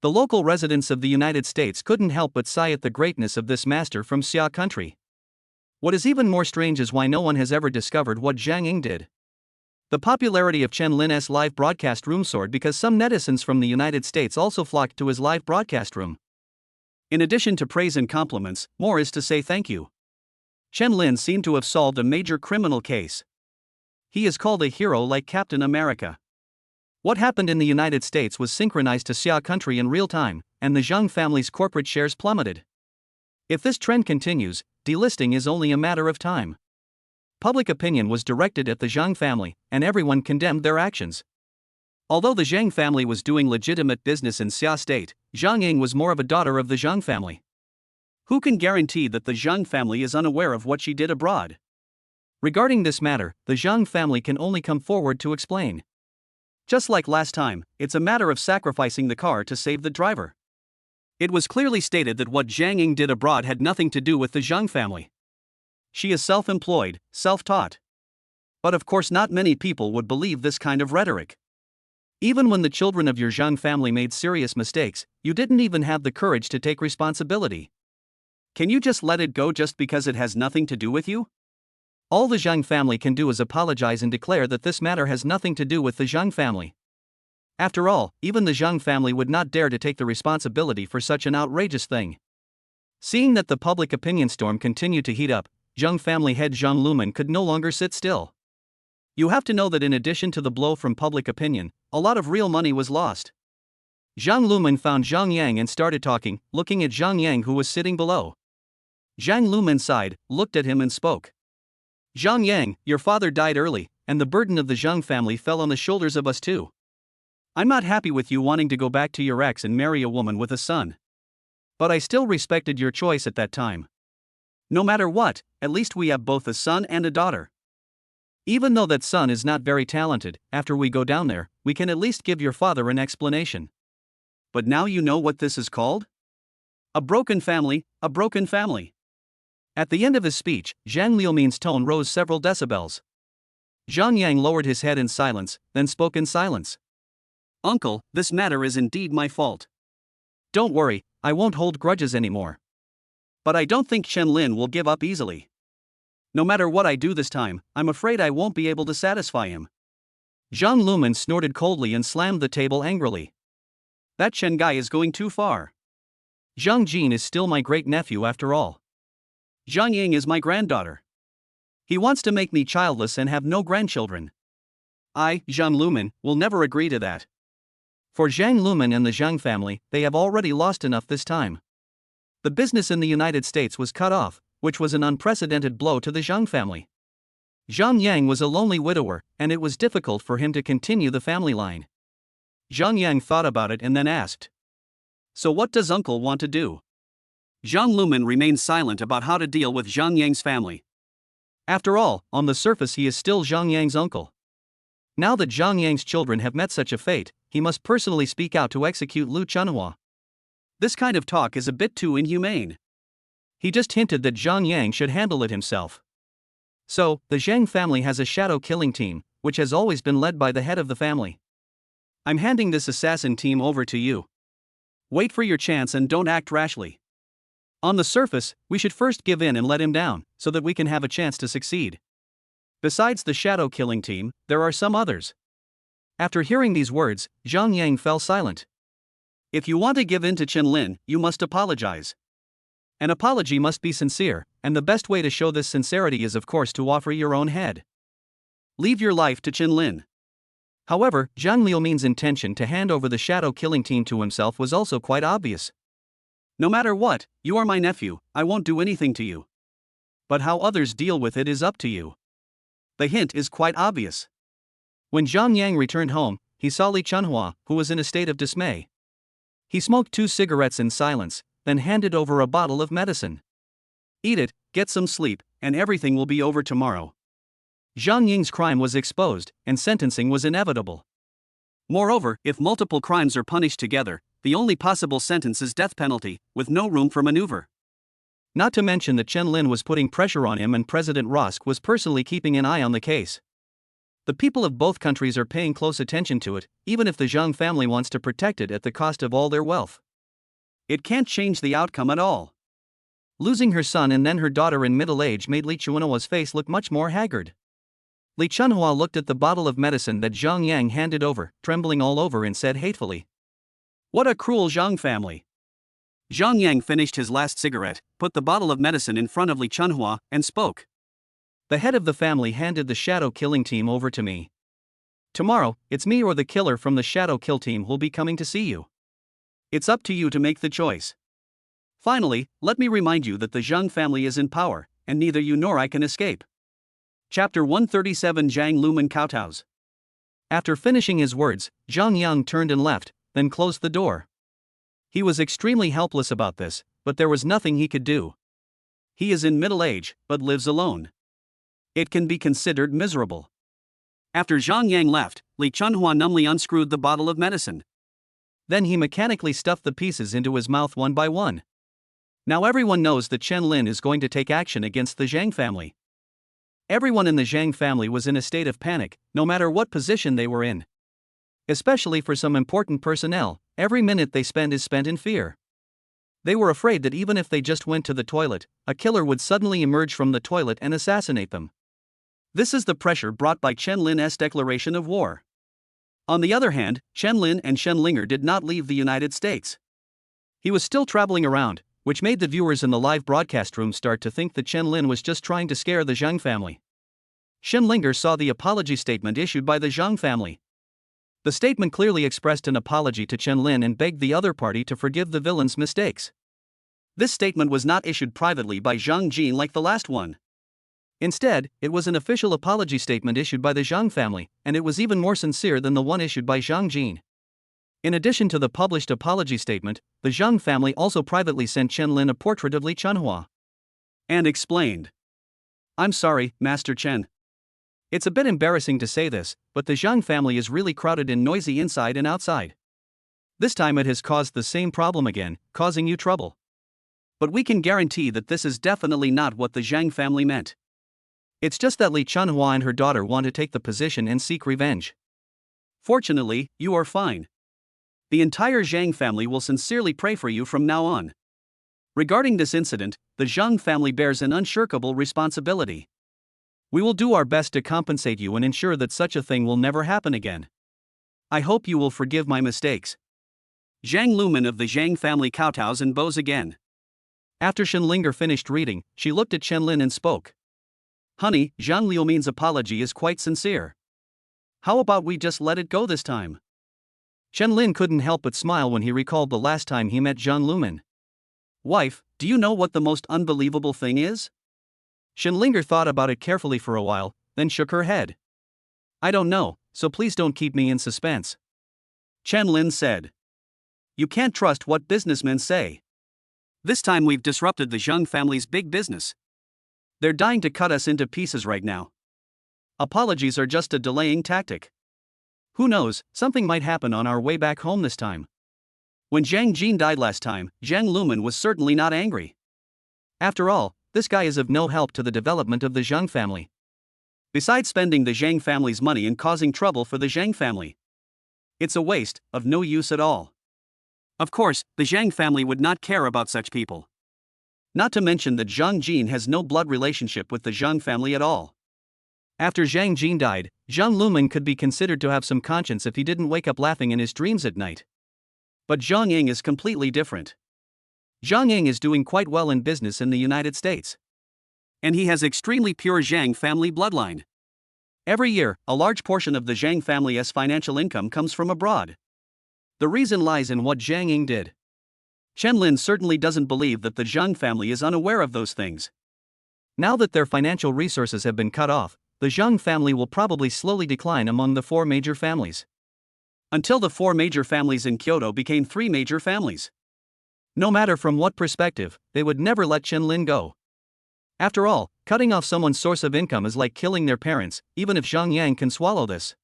The local residents of the United States couldn't help but sigh at the greatness of this master from Xia country. What is even more strange is why no one has ever discovered what Zhang Ying did. The popularity of Chen Lin's live broadcast room soared because some netizens from the United States also flocked to his live broadcast room. In addition to praise and compliments, more is to say thank you. Chen Lin seemed to have solved a major criminal case. He is called a hero like Captain America. What happened in the United States was synchronized to Xia country in real time, and the Zhang family's corporate shares plummeted. If this trend continues, delisting is only a matter of time. Public opinion was directed at the Zhang family, and everyone condemned their actions. Although the Zhang family was doing legitimate business in Xia state, Zhang Ying was more of a daughter of the Zhang family. Who can guarantee that the Zhang family is unaware of what she did abroad? Regarding this matter, the Zhang family can only come forward to explain. Just like last time, it's a matter of sacrificing the car to save the driver. It was clearly stated that what Zhang Ying did abroad had nothing to do with the Zhang family. She is self-employed, self-taught. But of course not many people would believe this kind of rhetoric. Even when the children of your Zhang family made serious mistakes, you didn't even have the courage to take responsibility. Can you just let it go just because it has nothing to do with you? All the Zhang family can do is apologize and declare that this matter has nothing to do with the Zhang family. After all, even the Zhang family would not dare to take the responsibility for such an outrageous thing. Seeing that the public opinion storm continued to heat up, Zhang family head Zhang Lumen could no longer sit still. You have to know that in addition to the blow from public opinion, a lot of real money was lost. Zhang Lumen found Zhang Yang and started talking, looking at Zhang Yang who was sitting below. Zhang Lumen sighed, looked at him and spoke. Zhang Yang, your father died early, and the burden of the Zhang family fell on the shoulders of us too. I'm not happy with you wanting to go back to your ex and marry a woman with a son. But I still respected your choice at that time. No matter what, at least we have both a son and a daughter. Even though that son is not very talented, after we go down there, we can at least give your father an explanation. But now you know what this is called? A broken family, a broken family. At the end of his speech, Zhang Liumin's tone rose several decibels. Zhang Yang lowered his head in silence, then spoke in silence. Uncle, this matter is indeed my fault. Don't worry, I won't hold grudges anymore. But I don't think Chen Lin will give up easily. No matter what I do this time, I'm afraid I won't be able to satisfy him. Zhang Lumen snorted coldly and slammed the table angrily. That Chen guy is going too far. Zhang Jin is still my great-nephew after all. Zhang Ying is my granddaughter. He wants to make me childless and have no grandchildren. I, Zhang Lumen, will never agree to that. For Zhang Lumen and the Zhang family, they have already lost enough this time. The business in the United States was cut off, which was an unprecedented blow to the Zhang family. Zhang Yang was a lonely widower, and it was difficult for him to continue the family line. Zhang Yang thought about it and then asked, "So what does uncle want to do?" Zhang Lumen remained silent about how to deal with Zhang Yang's family. After all, on the surface he is still Zhang Yang's uncle. Now that Zhang Yang's children have met such a fate, he must personally speak out to execute Lu Chunhua. This kind of talk is a bit too inhumane. He just hinted that Zhang Yang should handle it himself. So, the Zhang family has a shadow killing team, which has always been led by the head of the family. I'm handing this assassin team over to you. Wait for your chance and don't act rashly. On the surface, we should first give in and let him down, so that we can have a chance to succeed. Besides the shadow killing team, there are some others. After hearing these words, Zhang Yang fell silent. If you want to give in to Chen Lin, you must apologize. An apology must be sincere, and the best way to show this sincerity is of course to offer your own head. Leave your life to Chen Lin. However, Zhang Liumin's intention to hand over the shadow killing team to himself was also quite obvious. No matter what, you are my nephew, I won't do anything to you. But how others deal with it is up to you. The hint is quite obvious. When Zhang Yang returned home, he saw Li Chunhua, who was in a state of dismay. He smoked 2 cigarettes in silence, then handed over a bottle of medicine. Eat it, get some sleep, and everything will be over tomorrow. Zhang Ying's crime was exposed, and sentencing was inevitable. Moreover, if multiple crimes are punished together, the only possible sentence is death penalty, with no room for maneuver. Not to mention that Chen Lin was putting pressure on him and President Rosk was personally keeping an eye on the case. The people of both countries are paying close attention to it, even if the Zhang family wants to protect it at the cost of all their wealth. It can't change the outcome at all. Losing her son and then her daughter in middle age made Li Chunhua's face look much more haggard. Li Chunhua looked at the bottle of medicine that Zhang Yang handed over, trembling all over, and said hatefully, "What a cruel Zhang family." Zhang Yang finished his last cigarette, put the bottle of medicine in front of Li Chunhua, and spoke. "The head of the family handed the shadow killing team over to me. Tomorrow, it's me or the killer from the shadow kill team who'll be coming to see you. It's up to you to make the choice. Finally, let me remind you that the Zhang family is in power, and neither you nor I can escape." Chapter 137 Zhang Lumen kowtows. After finishing his words, Zhang Yang turned and left, then closed the door. He was extremely helpless about this, but there was nothing he could do. He is in middle age, but lives alone. It can be considered miserable. After Zhang Yang left, Li Chunhua numbly unscrewed the bottle of medicine. Then he mechanically stuffed the pieces into his mouth one by one. Now everyone knows that Chen Lin is going to take action against the Zhang family. Everyone in the Zhang family was in a state of panic, no matter what position they were in. Especially for some important personnel, every minute they spend is spent in fear. They were afraid that even if they just went to the toilet, a killer would suddenly emerge from the toilet and assassinate them. This is the pressure brought by Chen Lin's declaration of war. On the other hand, Chen Lin and Shen Linger did not leave the United States. He was still traveling around, which made the viewers in the live broadcast room start to think that Chen Lin was just trying to scare the Zhang family. Shen Linger saw the apology statement issued by the Zhang family. The statement clearly expressed an apology to Chen Lin and begged the other party to forgive the villain's mistakes. This statement was not issued privately by Zhang Jin like the last one. Instead, it was an official apology statement issued by the Zhang family, and it was even more sincere than the one issued by Zhang Jin. In addition to the published apology statement, the Zhang family also privately sent Chen Lin a portrait of Li Chunhua. And explained. "I'm sorry, Master Chen. It's a bit embarrassing to say this, but the Zhang family is really crowded and noisy inside and outside. This time it has caused the same problem again, causing you trouble. But we can guarantee that this is definitely not what the Zhang family meant. It's just that Li Chunhua and her daughter want to take the position and seek revenge. Fortunately, you are fine. The entire Zhang family will sincerely pray for you from now on. Regarding this incident, the Zhang family bears an unshirkable responsibility. We will do our best to compensate you and ensure that such a thing will never happen again. I hope you will forgive my mistakes." Zhang Lumen of the Zhang family kowtows and bows again. After Shen Linger finished reading, she looked at Chen Lin and spoke. "Honey, Zhang Liumin's apology is quite sincere. How about we just let it go this time?" Chen Lin couldn't help but smile when he recalled the last time he met Zhang Lumen. Wife, do you know what the most unbelievable thing is? Shenlinger thought about it carefully for a while, then shook her head. I don't know, so please don't keep me in suspense. Chen Lin said. You can't trust what businessmen say. This time we've disrupted the Zhang family's big business. They're dying to cut us into pieces right now. Apologies are just a delaying tactic. Who knows, something might happen on our way back home this time. When Zhang Jin died last time, Zhang Lumen was certainly not angry. After all, this guy is of no help to the development of the Zhang family. Besides spending the Zhang family's money and causing trouble for the Zhang family. It's a waste, of no use at all. Of course, the Zhang family would not care about such people. Not to mention that Zhang Jin has no blood relationship with the Zhang family at all. After Zhang Jin died, Zhang Lumen could be considered to have some conscience if he didn't wake up laughing in his dreams at night. But Zhang Ying is completely different. Zhang Ying is doing quite well in business in the United States. And he has extremely pure Zhang family bloodline. Every year, a large portion of the Zhang family's financial income comes from abroad. The reason lies in what Zhang Ying did. Chen Lin certainly doesn't believe that the Zhang family is unaware of those things. Now that their financial resources have been cut off, the Zhang family will probably slowly decline among the 4 major families. Until the 4 major families in Kyoto became 3 major families. No matter from what perspective, they would never let Chen Lin go. After all, cutting off someone's source of income is like killing their parents, even if Zhang Yang can swallow this.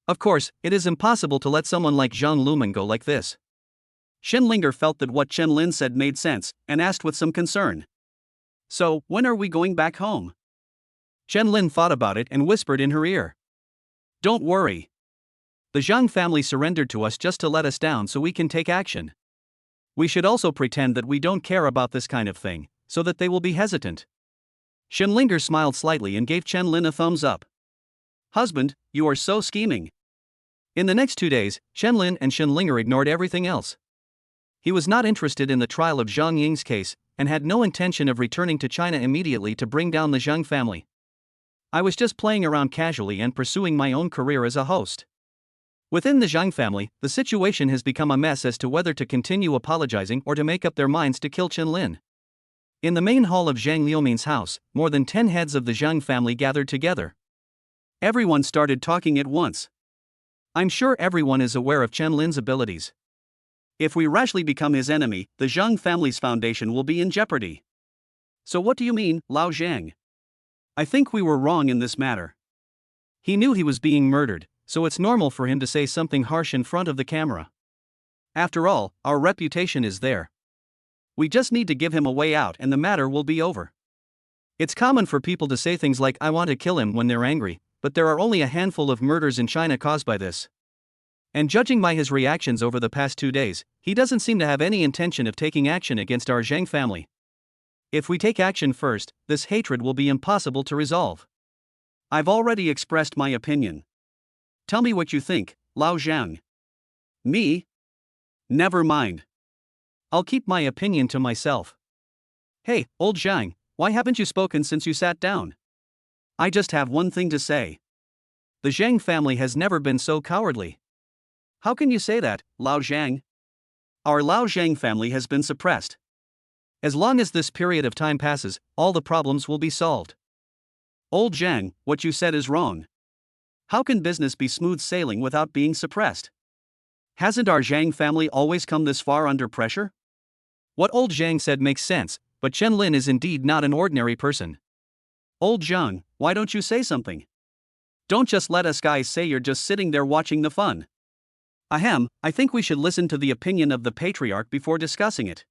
Of course, it is impossible to let someone like Zhang Lumen go like this. Shenlinger felt that what Chen Lin said made sense, and asked with some concern. So, when are we going back home? Chen Lin thought about it and whispered in her ear. Don't worry. The Zhang family surrendered to us just to let us down so we can take action. We should also pretend that we don't care about this kind of thing, so that they will be hesitant. Shenlinger smiled slightly and gave Chen Lin a thumbs up. Husband, you are so scheming. In the next 2 days, Chen Lin and Shenlinger ignored everything else. He was not interested in the trial of Zhang Ying's case, and had no intention of returning to China immediately to bring down the Zhang family. I was just playing around casually and pursuing my own career as a host. Within the Zhang family, the situation has become a mess as to whether to continue apologizing or to make up their minds to kill Chen Lin. In the main hall of Zhang Liumin's house, more than 10 heads of the Zhang family gathered together. Everyone started talking at once. I'm sure everyone is aware of Chen Lin's abilities. If we rashly become his enemy, the Zhang family's foundation will be in jeopardy. So what do you mean, Lao Zhang? I think we were wrong in this matter. He knew he was being murdered, so it's normal for him to say something harsh in front of the camera. After all, our reputation is there. We just need to give him a way out and the matter will be over. It's common for people to say things like I want to kill him when they're angry, but there are only a handful of murders in China caused by this. And judging by his reactions over the past 2 days, he doesn't seem to have any intention of taking action against our Zhang family. If we take action first, this hatred will be impossible to resolve. I've already expressed my opinion. Tell me what you think, Lao Zhang. Me? Never mind. I'll keep my opinion to myself. Hey, old Zhang, why haven't you spoken since you sat down? I just have one thing to say. The Zhang family has never been so cowardly. How can you say that, Lao Zhang? Our Lao Zhang family has been suppressed. As long as this period of time passes, all the problems will be solved. Old Zhang, what you said is wrong. How can business be smooth sailing without being suppressed? Hasn't our Zhang family always come this far under pressure? What old Zhang said makes sense, but Chen Lin is indeed not an ordinary person. Old Zhang, why don't you say something? Don't just let us guys say you're just sitting there watching the fun. Ahem, I think we should listen to the opinion of the patriarch before discussing it.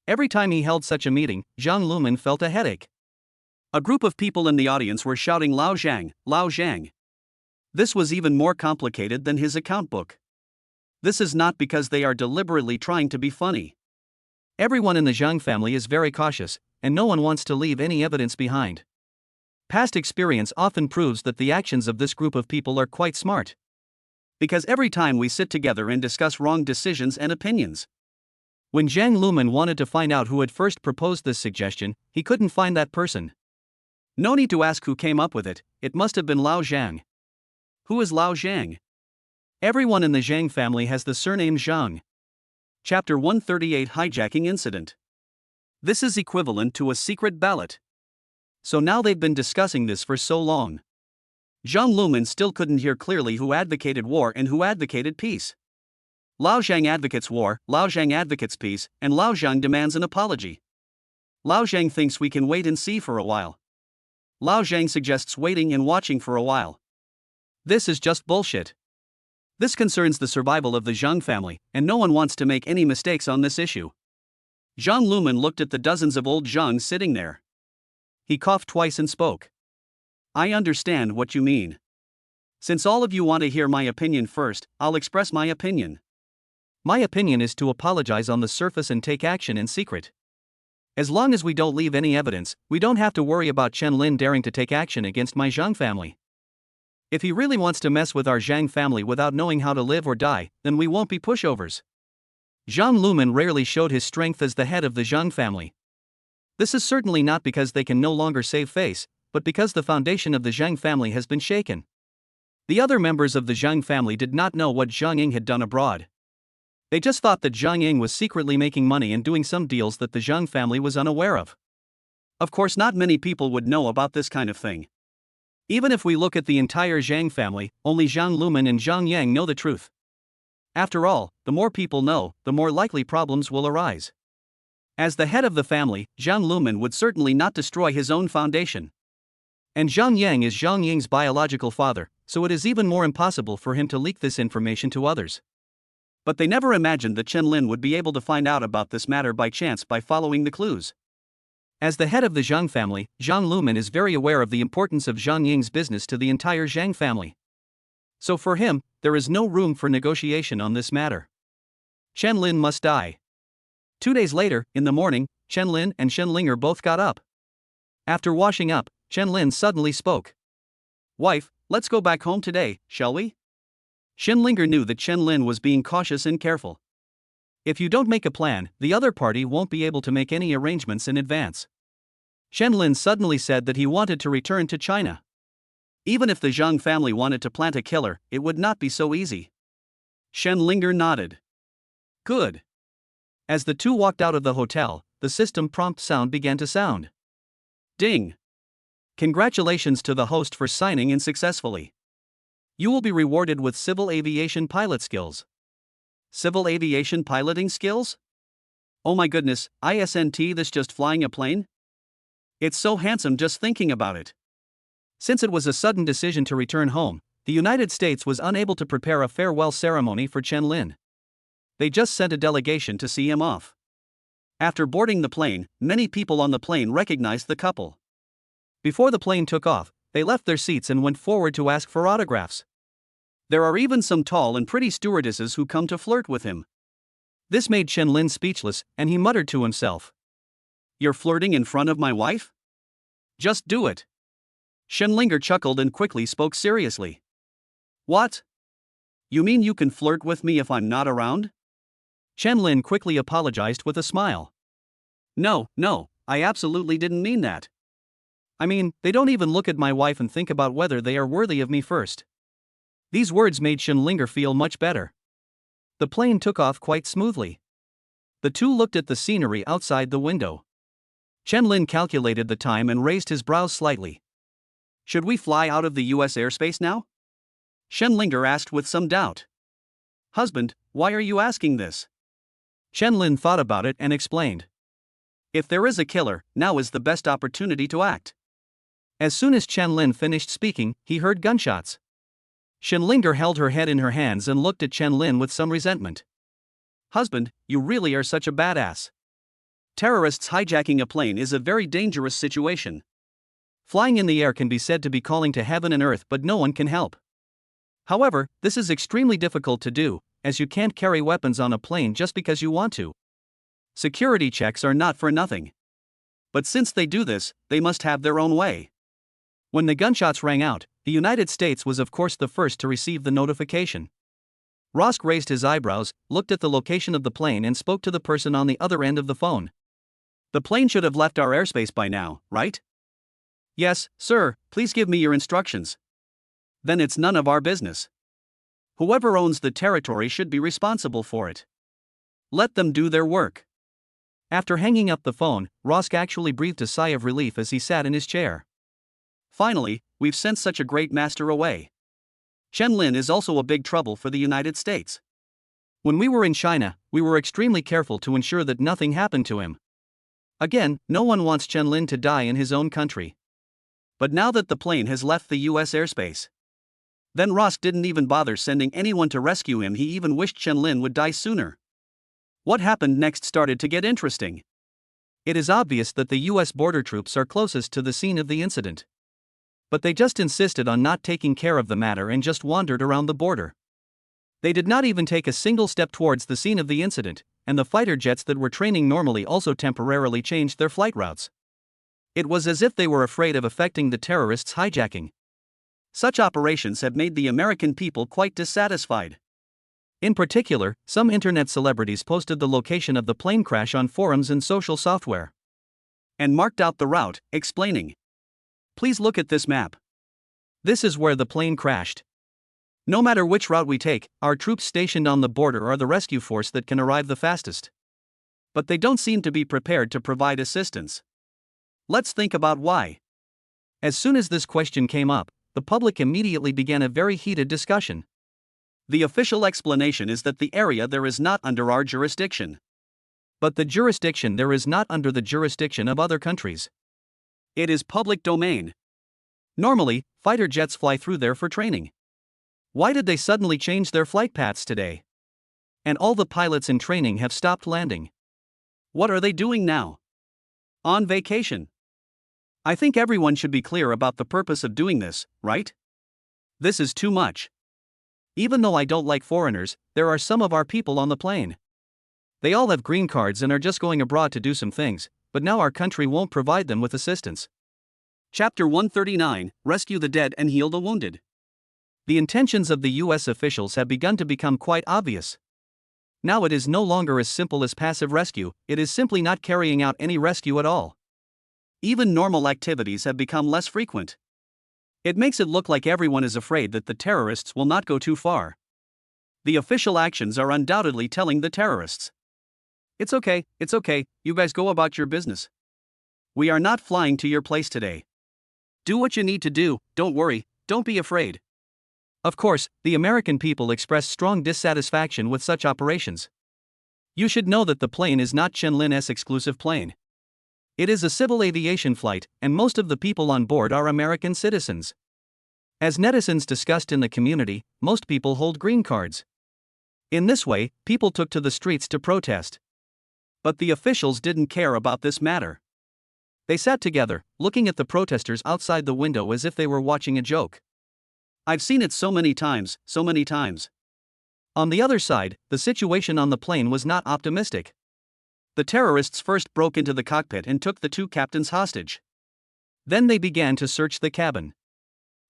Every time he held such a meeting, Zhang Lumen felt a headache. A group of people in the audience were shouting Lao Zhang, Lao Zhang. This was even more complicated than his account book. This is not because they are deliberately trying to be funny. Everyone in the Zhang family is very cautious, and no one wants to leave any evidence behind. Past experience often proves that the actions of this group of people are quite smart. Because every time we sit together and discuss wrong decisions and opinions. When Zhang Lumen wanted to find out who had first proposed this suggestion, he couldn't find that person. No need to ask who came up with it, it must have been Lao Zhang. Who is Lao Zhang? Everyone in the Zhang family has the surname Zhang. Chapter 138 Hijacking Incident. This is equivalent to a secret ballot. So now they've been discussing this for so long. Zhang Lumen still couldn't hear clearly who advocated war and who advocated peace. Lao Zhang advocates war, Lao Zhang advocates peace, and Lao Zhang demands an apology. Lao Zhang thinks we can wait and see for a while. Lao Zhang suggests waiting and watching for a while. This is just bullshit. This concerns the survival of the Zhang family, and no one wants to make any mistakes on this issue. Zhang Lumen looked at the dozens of old Zhangs sitting there. He coughed twice and spoke. I understand what you mean. Since all of you want to hear my opinion first, I'll express my opinion. My opinion is to apologize on the surface and take action in secret. As long as we don't leave any evidence, we don't have to worry about Chen Lin daring to take action against my Zhang family. If he really wants to mess with our Zhang family without knowing how to live or die, then we won't be pushovers. Zhang Lumen rarely showed his strength as the head of the Zhang family. This is certainly not because they can no longer save face, but because the foundation of the Zhang family has been shaken. The other members of the Zhang family did not know what Zhang Ying had done abroad. They just thought that Zhang Ying was secretly making money and doing some deals that the Zhang family was unaware of. Of course, not many people would know about this kind of thing. Even if we look at the entire Zhang family, only Zhang Lumen and Zhang Yang know the truth. After all, the more people know, the more likely problems will arise. As the head of the family, Zhang Lumen would certainly not destroy his own foundation. And Zhang Yang is Zhang Ying's biological father, so it is even more impossible for him to leak this information to others. But they never imagined that Chen Lin would be able to find out about this matter by chance by following the clues. As the head of the Zhang family, Zhang Lumen is very aware of the importance of Zhang Ying's business to the entire Zhang family. So for him, there is no room for negotiation on this matter. Chen Lin must die. 2 days later, in the morning, Chen Lin and Shen Linger both got up. After washing up, Chen Lin suddenly spoke. Wife, let's go back home today, shall we? Shen Linger knew that Chen Lin was being cautious and careful. If you don't make a plan, the other party won't be able to make any arrangements in advance. Shen Lin suddenly said that he wanted to return to China. Even if the Zhang family wanted to plant a killer, it would not be so easy. Shen Linger nodded. Good. As the two walked out of the hotel, the system prompt sound began to sound. Ding. Congratulations to the host for signing in successfully. You will be rewarded with civil aviation pilot skills. Civil aviation piloting skills? Oh my goodness, isn't this just flying a plane? It's so handsome just thinking about it. Since it was a sudden decision to return home, the United States was unable to prepare a farewell ceremony for Chen Lin. They just sent a delegation to see him off. After boarding the plane, many people on the plane recognized the couple. Before the plane took off, they left their seats and went forward to ask for autographs. There are even some tall and pretty stewardesses who come to flirt with him. This made Chen Lin speechless, and he muttered to himself. You're flirting in front of my wife? Just do it. Shen Linger chuckled and quickly spoke seriously. What? You mean you can flirt with me if I'm not around? Chen Lin quickly apologized with a smile. No, I absolutely didn't mean that. I mean, they don't even look at my wife and think about whether they are worthy of me first. These words made Shen Linger feel much better. The plane took off quite smoothly. The two looked at the scenery outside the window. Chen Lin calculated the time and raised his brows slightly. Should we fly out of the US airspace now? Shen Linger asked with some doubt. Husband, why are you asking this? Chen Lin thought about it and explained. If there is a killer, now is the best opportunity to act. As soon as Chen Lin finished speaking, he heard gunshots. Shen Linger held her head in her hands and looked at Chen Lin with some resentment. Husband, you really are such a badass. Terrorists hijacking a plane is a very dangerous situation. Flying in the air can be said to be calling to heaven and earth, but no one can help. However, this is extremely difficult to do, as you can't carry weapons on a plane just because you want to. Security checks are not for nothing. But since they do this, they must have their own way. When the gunshots rang out, the United States was of course the first to receive the notification. Rosk raised his eyebrows, looked at the location of the plane and spoke to the person on the other end of the phone. The plane should have left our airspace by now, right? Yes, sir, please give me your instructions. Then it's none of our business. Whoever owns the territory should be responsible for it. Let them do their work. After hanging up the phone, Rosk actually breathed a sigh of relief as he sat in his chair. Finally, we've sent such a great master away. Chen Lin is also a big trouble for the United States. When we were in China, we were extremely careful to ensure that nothing happened to him. Again, no one wants Chen Lin to die in his own country. But now that the plane has left the US airspace, then Rosk didn't even bother sending anyone to rescue him. He even wished Chen Lin would die sooner. What happened next started to get interesting. It is obvious that the US border troops are closest to the scene of the incident. But they just insisted on not taking care of the matter and just wandered around the border. They did not even take a single step towards the scene of the incident, and the fighter jets that were training normally also temporarily changed their flight routes. It was as if they were afraid of affecting the terrorists' hijacking. Such operations have made the American people quite dissatisfied. In particular, some internet celebrities posted the location of the plane crash on forums and social software and marked out the route, explaining, "Please look at this map. This is where the plane crashed. No matter which route we take, our troops stationed on the border are the rescue force that can arrive the fastest. But they don't seem to be prepared to provide assistance. Let's think about why." As soon as this question came up, the public immediately began a very heated discussion. The official explanation is that the area there is not under our jurisdiction. But the jurisdiction there is not under the jurisdiction of other countries. It is public domain. Normally, fighter jets fly through there for training. Why did they suddenly change their flight paths today? And all the pilots in training have stopped landing. What are they doing now? On vacation. I think everyone should be clear about the purpose of doing this, right? This is too much. Even though I don't like foreigners, there are some of our people on the plane. They all have green cards and are just going abroad to do some things, but now our country won't provide them with assistance. Chapter 139, Rescue the Dead and Heal the Wounded. The intentions of the US officials have begun to become quite obvious. Now it is no longer as simple as passive rescue, it is simply not carrying out any rescue at all. Even normal activities have become less frequent. It makes it look like everyone is afraid that the terrorists will not go too far. The official actions are undoubtedly telling the terrorists, it's okay, you guys go about your business. We are not flying to your place today. Do what you need to do, don't worry, don't be afraid." Of course, the American people expressed strong dissatisfaction with such operations. You should know that the plane is not Chen Lin's exclusive plane. It is a civil aviation flight, and most of the people on board are American citizens. As netizens discussed in the community, most people hold green cards. In this way, people took to the streets to protest. But the officials didn't care about this matter. They sat together, looking at the protesters outside the window as if they were watching a joke. I've seen it so many times. On the other side, the situation on the plane was not optimistic. The terrorists first broke into the cockpit and took the two captains hostage. Then they began to search the cabin.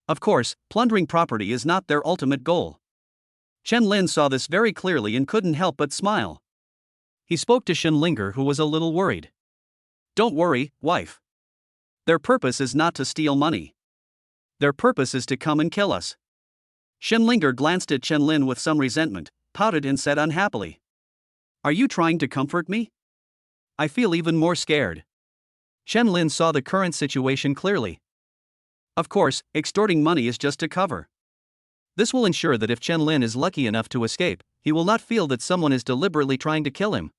Of course, plundering property is not their ultimate goal. Chen Lin saw this very clearly and couldn't help but smile. He spoke to Shenlinger, who was a little worried. "Don't worry, wife. Their purpose is not to steal money. Their purpose is to come and kill us." Shenlinger glanced at Chen Lin with some resentment, pouted and said unhappily, "Are you trying to comfort me? I feel even more scared." Chen Lin saw the current situation clearly. Of course, extorting money is just a cover. This will ensure that if Chen Lin is lucky enough to escape, he will not feel that someone is deliberately trying to kill him.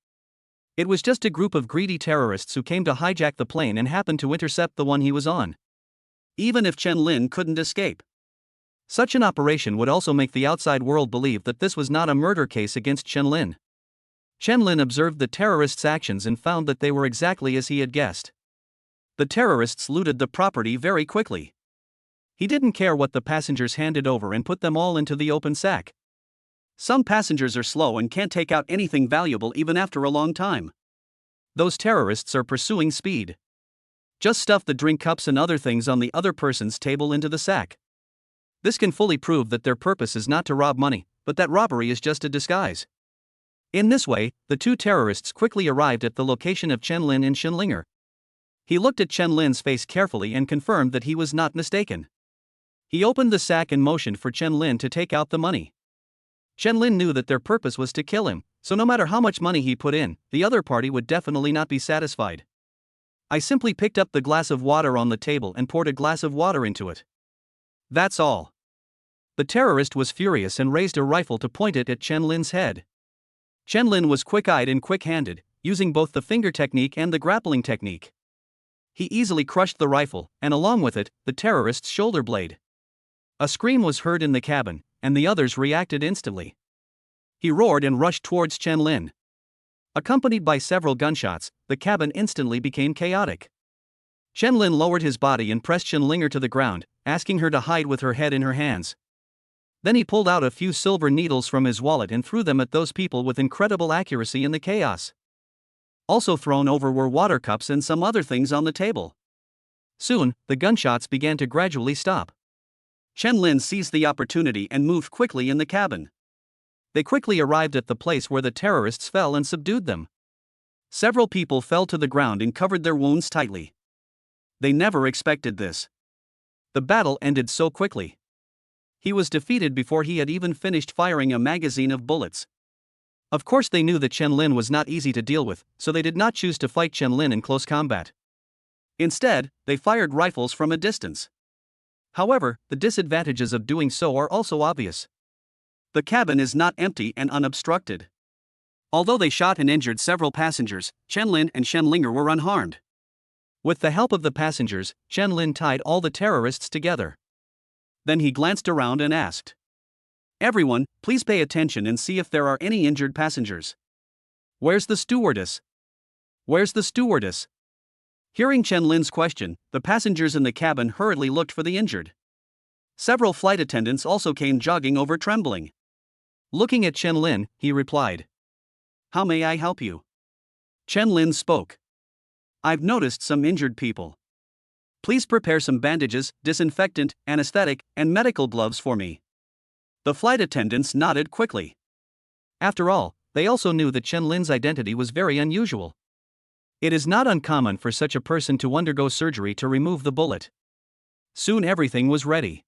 It was just a group of greedy terrorists who came to hijack the plane and happened to intercept the one he was on. Even if Chen Lin couldn't escape, such an operation would also make the outside world believe that this was not a murder case against Chen Lin. Chen Lin observed the terrorists' actions and found that they were exactly as he had guessed. The terrorists looted the property very quickly. He didn't care what the passengers handed over and put them all into the open sack. Some passengers are slow and can't take out anything valuable even after a long time. Those terrorists are pursuing speed. Just stuff the drink cups and other things on the other person's table into the sack. This can fully prove that their purpose is not to rob money, but that robbery is just a disguise. In this way, the two terrorists quickly arrived at the location of Chen Lin and Shenlinger. He looked at Chen Lin's face carefully and confirmed that he was not mistaken. He opened the sack and motioned for Chen Lin to take out the money. Chen Lin knew that their purpose was to kill him, So no matter how much money he put in, the other party would definitely not be satisfied. I simply picked up the glass of water on the table and poured a glass of water into it. That's all. The terrorist was furious and raised a rifle to point it at Chen Lin's head. Chen Lin was quick-eyed and quick-handed, using both the finger technique and the grappling technique. He easily crushed the rifle, and along with it, the terrorist's shoulder blade. A scream was heard in the cabin, and the others reacted instantly. He roared and rushed towards Chen Lin. Accompanied by several gunshots, the cabin instantly became chaotic. Chen Lin lowered his body and pressed Chen Linger to the ground, asking her to hide with her head in her hands. Then he pulled out a few silver needles from his wallet and threw them at those people with incredible accuracy in the chaos. Also thrown over were water cups and some other things on the table. Soon, the gunshots began to gradually stop. Chen Lin seized the opportunity and moved quickly in the cabin. They quickly arrived at the place where the terrorists fell and subdued them. Several people fell to the ground and covered their wounds tightly. They never expected this. The battle ended so quickly. He was defeated before he had even finished firing a magazine of bullets. Of course, they knew that Chen Lin was not easy to deal with, so they did not choose to fight Chen Lin in close combat. Instead, they fired rifles from a distance. However, the disadvantages of doing so are also obvious. The cabin is not empty and unobstructed. Although they shot and injured several passengers, Chen Lin and Chen Linger were unharmed. With the help of the passengers, Chen Lin tied all the terrorists together. Then he glanced around and asked, "Everyone, please pay attention and see if there are any injured passengers. Where's the stewardess? Where's the stewardess?" Hearing Chen Lin's question, the passengers in the cabin hurriedly looked for the injured. Several flight attendants also came jogging over trembling. Looking at Chen Lin, he replied, "How may I help you?" Chen Lin spoke. "I've noticed some injured people. Please prepare some bandages, disinfectant, anesthetic, and medical gloves for me." The flight attendants nodded quickly. After all, they also knew that Chen Lin's identity was very unusual. It is not uncommon for such a person to undergo surgery to remove the bullet. Soon everything was ready.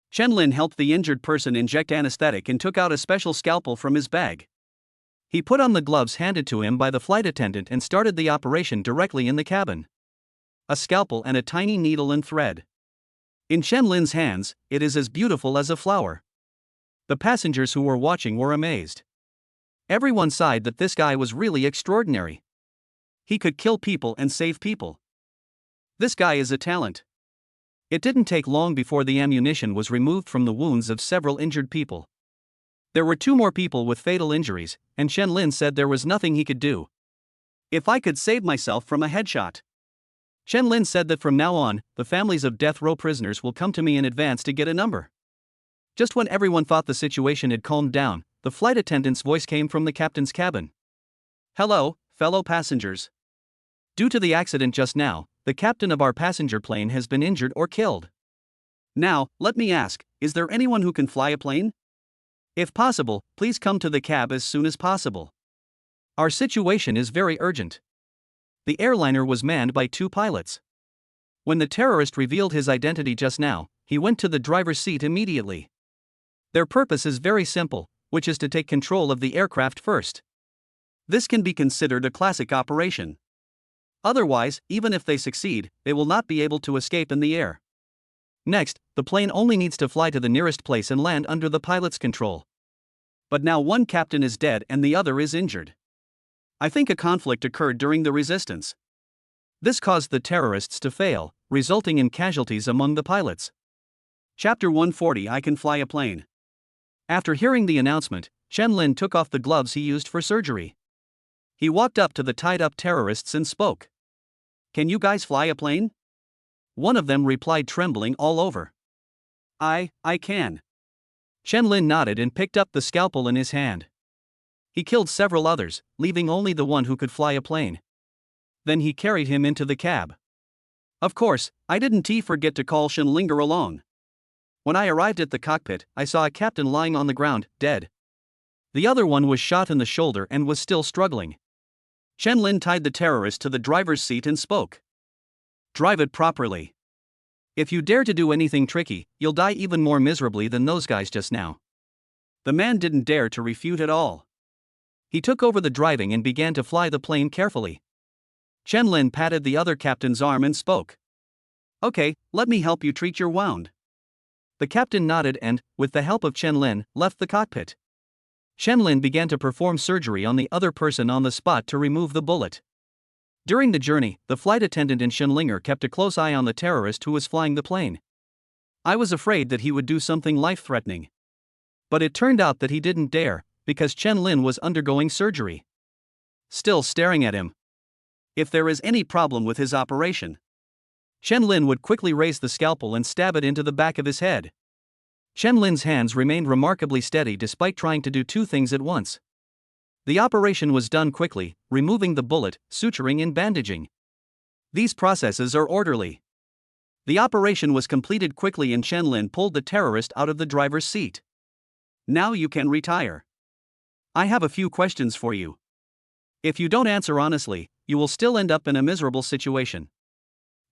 Chen Lin helped the injured person inject anesthetic and took out a special scalpel from his bag. He put on the gloves handed to him by the flight attendant and started the operation directly in the cabin. A scalpel and a tiny needle and thread. In Chen Lin's hands, it is as beautiful as a flower. The passengers who were watching were amazed. Everyone sighed that this guy was really extraordinary. He could kill people and save people. This guy is a talent. It didn't take long before the ammunition was removed from the wounds of several injured people. There were 2 more people with fatal injuries, and Chen Lin said there was nothing he could do. "If I could save myself from a headshot." Chen Lin said that from now on, the families of death row prisoners will come to me in advance to get a number. Just when everyone thought the situation had calmed down, the flight attendant's voice came from the captain's cabin. "Hello, fellow passengers. Due to the accident just now, the captain of our passenger plane has been injured or killed. Now, let me ask, is there anyone who can fly a plane? If possible, please come to the cab as soon as possible. Our situation is very urgent." The airliner was manned by 2 pilots. When the terrorist revealed his identity just now, he went to the driver's seat immediately. Their purpose is very simple, which is to take control of the aircraft first. This can be considered a classic operation. Otherwise, even if they succeed, they will not be able to escape in the air. Next, the plane only needs to fly to the nearest place and land under the pilot's control. But now one captain is dead and the other is injured. I think a conflict occurred during the resistance. This caused the terrorists to fail, resulting in casualties among the pilots. Chapter 140 I Can Fly a Plane. After hearing the announcement, Chen Lin took off the gloves he used for surgery. He walked up to the tied-up terrorists and spoke. "Can you guys fly a plane?" One of them replied, trembling all over. I can." Chen Lin nodded and picked up the scalpel in his hand. He killed several others, leaving only the one who could fly a plane. Then he carried him into the cab. Of course, I didn't forget to call Chen Linger along. When I arrived at the cockpit, I saw a captain lying on the ground, dead. The other one was shot in the shoulder and was still struggling. Chen Lin tied the terrorist to the driver's seat and spoke. "Drive it properly. If you dare to do anything tricky, you'll die even more miserably than those guys just now." The man didn't dare to refute at all. He took over the driving and began to fly the plane carefully. Chen Lin patted the other captain's arm and spoke. Okay, let me help you treat your wound. The captain nodded and, with the help of Chen Lin, left the cockpit. Chen Lin began to perform surgery on the other person on the spot to remove the bullet. During the journey, the flight attendant and Shenlinger kept a close eye on the terrorist who was flying the plane. I was afraid that he would do something life-threatening. But it turned out that he didn't dare, because Chen Lin was undergoing surgery. Still staring at him. If there is any problem with his operation, Chen Lin would quickly raise the scalpel and stab it into the back of his head. Chen Lin's hands remained remarkably steady despite trying to do two things at once. The operation was done quickly, removing the bullet, suturing and bandaging. These processes are orderly. The operation was completed quickly and Chen Lin pulled the terrorist out of the driver's seat. Now you can retire. I have a few questions for you. If you don't answer honestly, you will still end up in a miserable situation.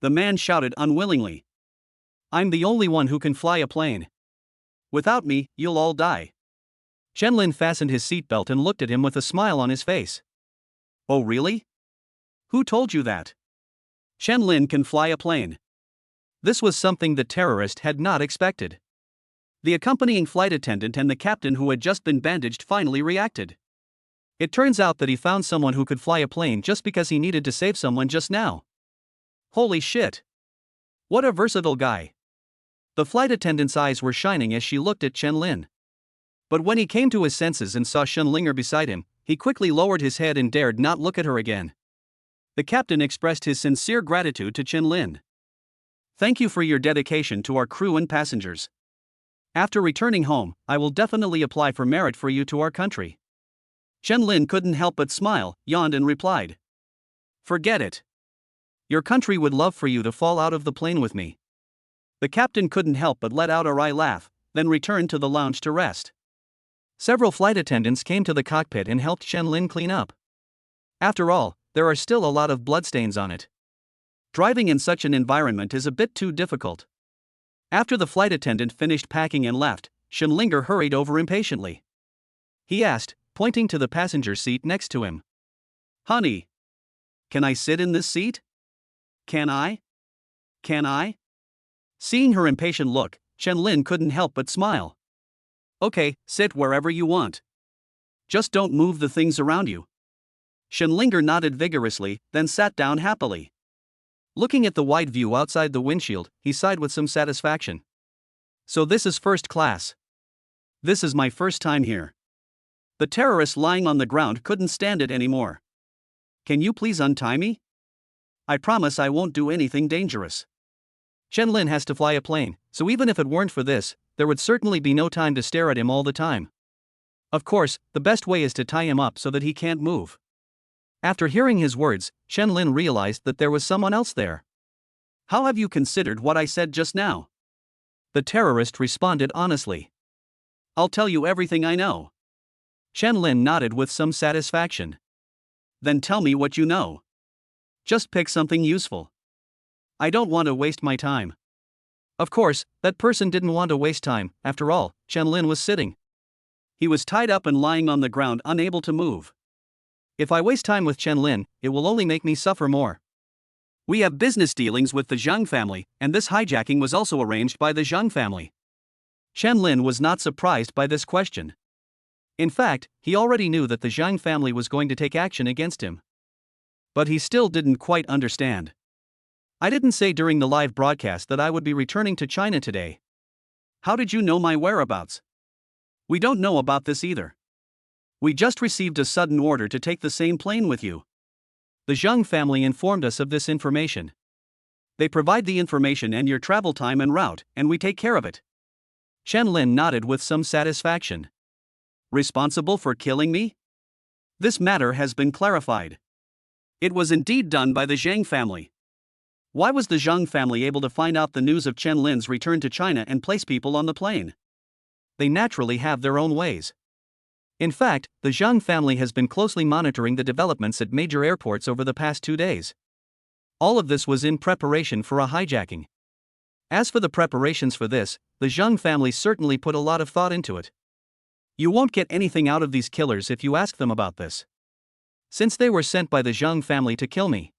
The man shouted unwillingly. I'm the only one who can fly a plane. Without me, you'll all die. Chen Lin fastened his seatbelt and looked at him with a smile on his face. Oh really? Who told you that? Chen Lin can fly a plane. This was something the terrorist had not expected. The accompanying flight attendant and the captain who had just been bandaged finally reacted. It turns out that he found someone who could fly a plane just because he needed to save someone just now. Holy shit! What a versatile guy. The flight attendant's eyes were shining as she looked at Chen Lin. But when he came to his senses and saw Shenlinger beside him, he quickly lowered his head and dared not look at her again. The captain expressed his sincere gratitude to Chen Lin. Thank you for your dedication to our crew and passengers. After returning home, I will definitely apply for merit for you to our country. Chen Lin couldn't help but smile, yawned and replied. Forget it. Your country would love for you to fall out of the plane with me. The captain couldn't help but let out a wry laugh, then returned to the lounge to rest. Several flight attendants came to the cockpit and helped Chen Lin clean up. After all, there are still a lot of bloodstains on it. Driving in such an environment is a bit too difficult. After the flight attendant finished packing and left, Shenlinger hurried over impatiently. He asked, pointing to the passenger seat next to him. Honey, can I sit in this seat? Can I? Can I? Seeing her impatient look, Chen Lin couldn't help but smile. Okay, sit wherever you want. Just don't move the things around you. Shenlinger nodded vigorously, then sat down happily. Looking at the wide view outside the windshield, he sighed with some satisfaction. So this is first class. This is my first time here. The terrorist lying on the ground couldn't stand it anymore. Can you please untie me? I promise I won't do anything dangerous. Chen Lin has to fly a plane, so even if it weren't for this, there would certainly be no time to stare at him all the time. Of course, the best way is to tie him up so that he can't move. After hearing his words, Chen Lin realized that there was someone else there. How have you considered what I said just now? The terrorist responded honestly. I'll tell you everything I know. Chen Lin nodded with some satisfaction. Then tell me what you know. Just pick something useful. I don't want to waste my time. Of course, that person didn't want to waste time. After all, Chen Lin was sitting. He was tied up and lying on the ground, unable to move. If I waste time with Chen Lin, it will only make me suffer more. We have business dealings with the Zhang family, and this hijacking was also arranged by the Zhang family. Chen Lin was not surprised by this question. In fact, he already knew that the Zhang family was going to take action against him. But he still didn't quite understand. I didn't say during the live broadcast that I would be returning to China today. How did you know my whereabouts? We don't know about this either. We just received a sudden order to take the same plane with you. The Zhang family informed us of this information. They provide the information and your travel time and route, and we take care of it. Chen Lin nodded with some satisfaction. Responsible for killing me? This matter has been clarified. It was indeed done by the Zhang family. Why was the Zhang family able to find out the news of Chen Lin's return to China and place people on the plane? They naturally have their own ways. In fact, the Zhang family has been closely monitoring the developments at major airports over the past 2 days. All of this was in preparation for a hijacking. As for the preparations for this, the Zhang family certainly put a lot of thought into it. You won't get anything out of these killers if you ask them about this. Since they were sent by the Zhang family to kill me.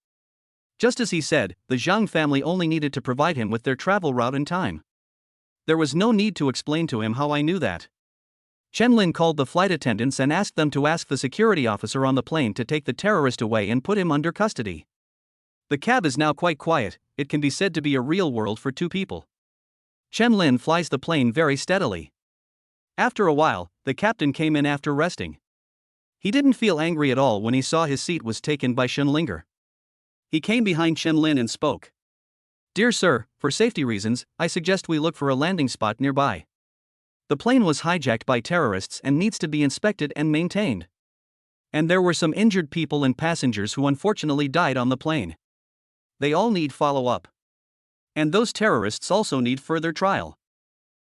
Just as he said, the Zhang family only needed to provide him with their travel route and time. There was no need to explain to him how I knew that. Chen Lin called the flight attendants and asked them to ask the security officer on the plane to take the terrorist away and put him under custody. The cab is now quite quiet, it can be said to be a real world for two people. Chen Lin flies the plane very steadily. After a while, the captain came in after resting. He didn't feel angry at all when he saw his seat was taken by Shenlinger. He came behind Chen Lin and spoke. "Dear sir, for safety reasons, I suggest we look for a landing spot nearby. The plane was hijacked by terrorists and needs to be inspected and maintained. And there were some injured people and passengers who unfortunately died on the plane. They all need follow-up. And those terrorists also need further trial."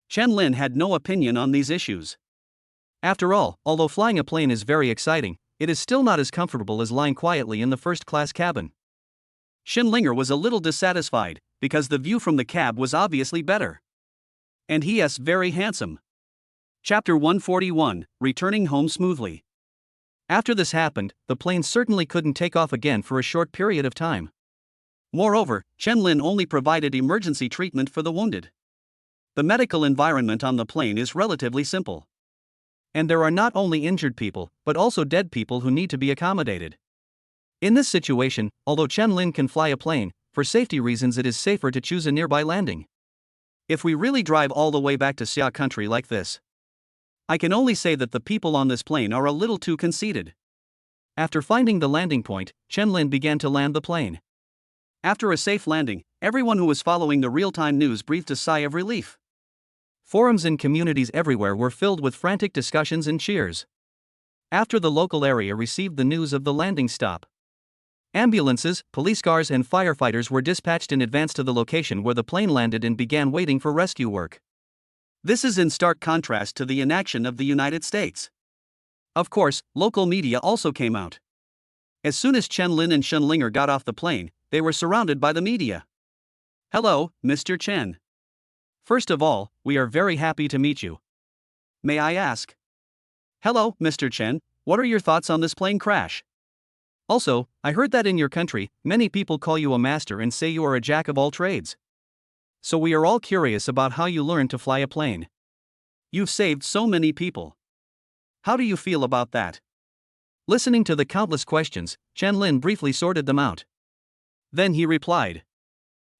Chen Lin had no opinion on these issues. After all, although flying a plane is very exciting, it is still not as comfortable as lying quietly in the first-class cabin. Shenlinger was a little dissatisfied, because the view from the cab was obviously better. And he is very handsome. Chapter 141, Returning Home Smoothly. After this happened, the plane certainly couldn't take off again for a short period of time. Moreover, Chen Lin only provided emergency treatment for the wounded. The medical environment on the plane is relatively simple. And there are not only injured people, but also dead people who need to be accommodated. In this situation, although Chen Lin can fly a plane, for safety reasons it is safer to choose a nearby landing. If we really drive all the way back to Xia country like this, I can only say that the people on this plane are a little too conceited. After finding the landing point, Chen Lin began to land the plane. After a safe landing, everyone who was following the real-time news breathed a sigh of relief. Forums and communities everywhere were filled with frantic discussions and cheers. After the local area received the news of the landing stop, ambulances, police cars and firefighters were dispatched in advance to the location where the plane landed and began waiting for rescue work. This is in stark contrast to the inaction of the United States. Of course, local media also came out. As soon as Chen Lin and Shenlinger got off the plane, they were surrounded by the media. "Hello, Mr. Chen. First of all, we are very happy to meet you. May I ask?" "Hello, Mr. Chen, what are your thoughts on this plane crash? Also, I heard that in your country, many people call you a master and say you are a jack of all trades. So we are all curious about how you learned to fly a plane. You've saved so many people. How do you feel about that?" Listening to the countless questions, Chen Lin briefly sorted them out. Then he replied.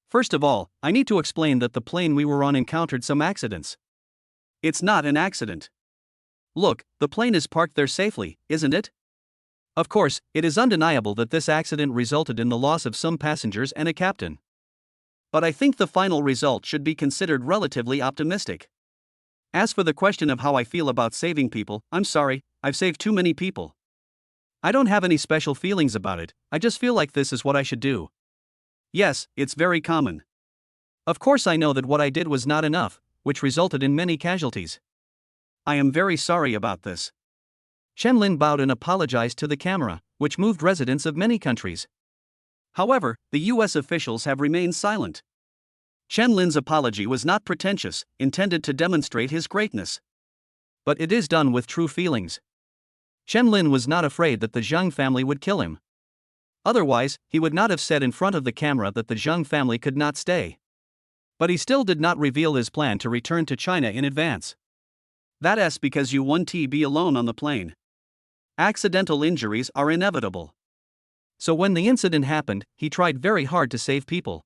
"First of all, I need to explain that the plane we were on encountered some accidents. It's not an accident. Look, the plane is parked there safely, isn't it? Of course, it is undeniable that this accident resulted in the loss of some passengers and a captain. But I think the final result should be considered relatively optimistic. As for the question of how I feel about saving people, I'm sorry, I've saved too many people. I don't have any special feelings about it, I just feel like this is what I should do. Yes, it's very common. Of course I know that what I did was not enough, which resulted in many casualties. I am very sorry about this." Chen Lin bowed and apologized to the camera, which moved residents of many countries. However, the US officials have remained silent. Chen Lin's apology was not pretentious, intended to demonstrate his greatness. But it is done with true feelings. Chen Lin was not afraid that the Zhang family would kill him. Otherwise, he would not have said in front of the camera that the Zhang family could not stay. But he still did not reveal his plan to return to China in advance. That's because you won't be alone on the plane. Accidental injuries are inevitable. So when the incident happened, he tried very hard to save people.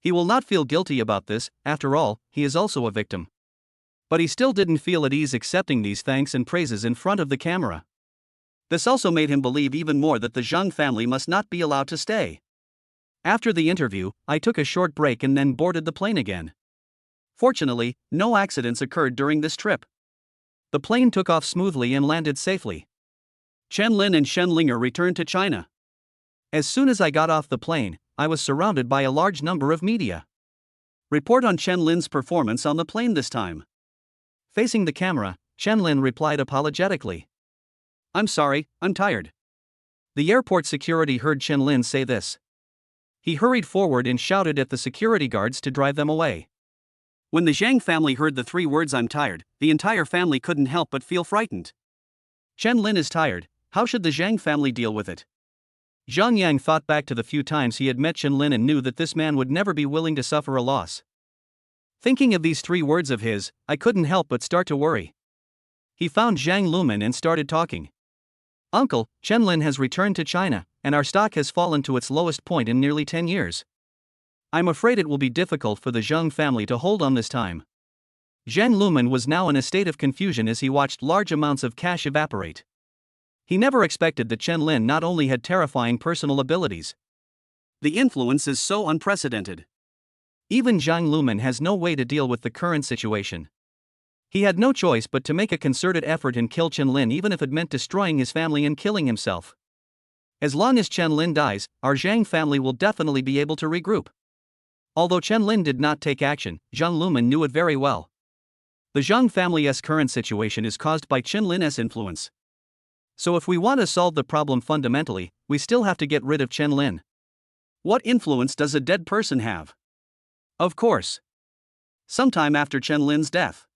He will not feel guilty about this, after all, he is also a victim. But he still didn't feel at ease accepting these thanks and praises in front of the camera. This also made him believe even more that the Zhang family must not be allowed to stay. After the interview, I took a short break and then boarded the plane again. Fortunately, no accidents occurred during this trip. The plane took off smoothly and landed safely. Chen Lin and Shenlinger returned to China. As soon as I got off the plane, I was surrounded by a large number of media. Report on Chen Lin's performance on the plane this time. Facing the camera, Chen Lin replied apologetically. "I'm sorry, I'm tired." The airport security heard Chen Lin say this. He hurried forward and shouted at the security guards to drive them away. When the Zhang family heard the 3 words "I'm tired," the entire family couldn't help but feel frightened. Chen Lin is tired, how should the Zhang family deal with it? Zhang Yang thought back to the few times he had met Chen Lin and knew that this man would never be willing to suffer a loss. Thinking of these 3 words of his, I couldn't help but start to worry. He found Zhang Lumen and started talking. Uncle, Chen Lin has returned to China, and our stock has fallen to its lowest point in nearly 10 years. I'm afraid it will be difficult for the Zhang family to hold on this time. Zhang Lumen was now in a state of confusion as he watched large amounts of cash evaporate. He never expected that Chen Lin not only had terrifying personal abilities. The influence is so unprecedented. Even Zhang Lumen has no way to deal with the current situation. He had no choice but to make a concerted effort and kill Chen Lin, even if it meant destroying his family and killing himself. As long as Chen Lin dies, our Zhang family will definitely be able to regroup. Although Chen Lin did not take action, Zhang Lumen knew it very well. The Zhang family's current situation is caused by Chen Lin's influence. So if we want to solve the problem fundamentally, we still have to get rid of Chen Lin. What influence does a dead person have? Of course. Sometime after Chen Lin's death.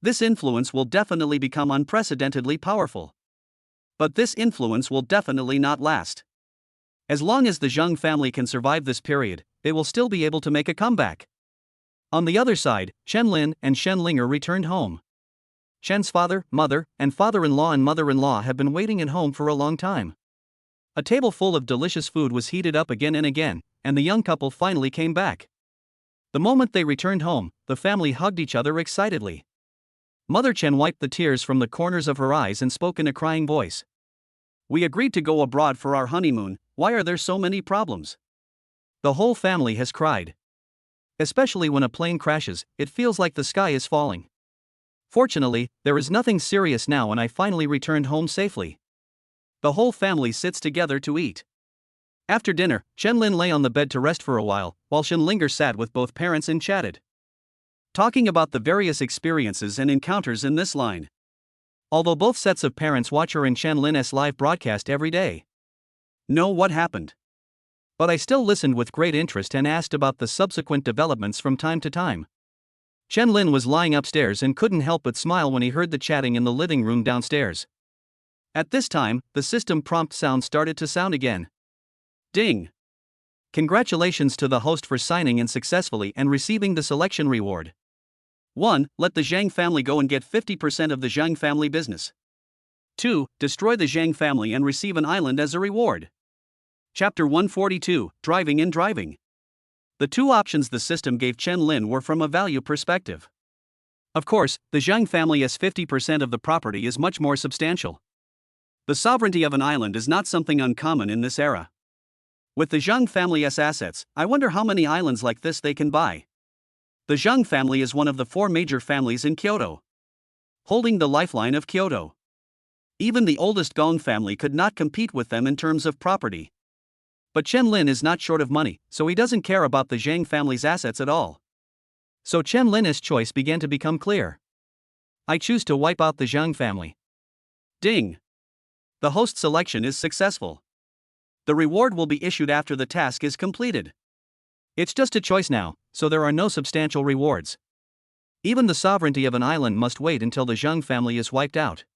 This influence will definitely become unprecedentedly powerful. But this influence will definitely not last. As long as the Zhang family can survive this period, they will still be able to make a comeback. On the other side, Chen Lin and Shen Linger returned home. Chen's father, mother, and father-in-law and mother-in-law have been waiting at home for a long time. A table full of delicious food was heated up again and again, and the young couple finally came back. The moment they returned home, the family hugged each other excitedly. Mother Chen wiped the tears from the corners of her eyes and spoke in a crying voice. We agreed to go abroad for our honeymoon, why are there so many problems? The whole family has cried. Especially when a plane crashes, it feels like the sky is falling. Fortunately, there is nothing serious now and I finally returned home safely. The whole family sits together to eat. After dinner, Chen Lin lay on the bed to rest for a while Shen Linger sat with both parents and chatted. Talking about the various experiences and encounters in this line. Although both sets of parents watch her and Chen Lin's live broadcast every day. Know what happened. But I still listened with great interest and asked about the subsequent developments from time to time. Chen Lin was lying upstairs and couldn't help but smile when he heard the chatting in the living room downstairs. At this time, the system prompt sound started to sound again. Ding! Congratulations to the host for signing in successfully and receiving the selection reward. 1. Let the Zhang family go and get 50% of the Zhang family business. 2. Destroy the Zhang family and receive an island as a reward. Chapter 142, Driving and Driving. The 2 options the system gave Chen Lin were from a value perspective. Of course, the Zhang family's 50% of the property is much more substantial. The sovereignty of an island is not something uncommon in this era. With the Zhang family's assets, I wonder how many islands like this they can buy. The Zhang family is one of the 4 major families in Kyoto, holding the lifeline of Kyoto. Even the oldest Gong family could not compete with them in terms of property. But Chen Lin is not short of money, so he doesn't care about the Zhang family's assets at all. So Chen Lin's choice began to become clear. I choose to wipe out the Zhang family. Ding! The host selection is successful. The reward will be issued after the task is completed. It's just a choice now, so there are no substantial rewards. Even the sovereignty of an island must wait until the Zhang family is wiped out.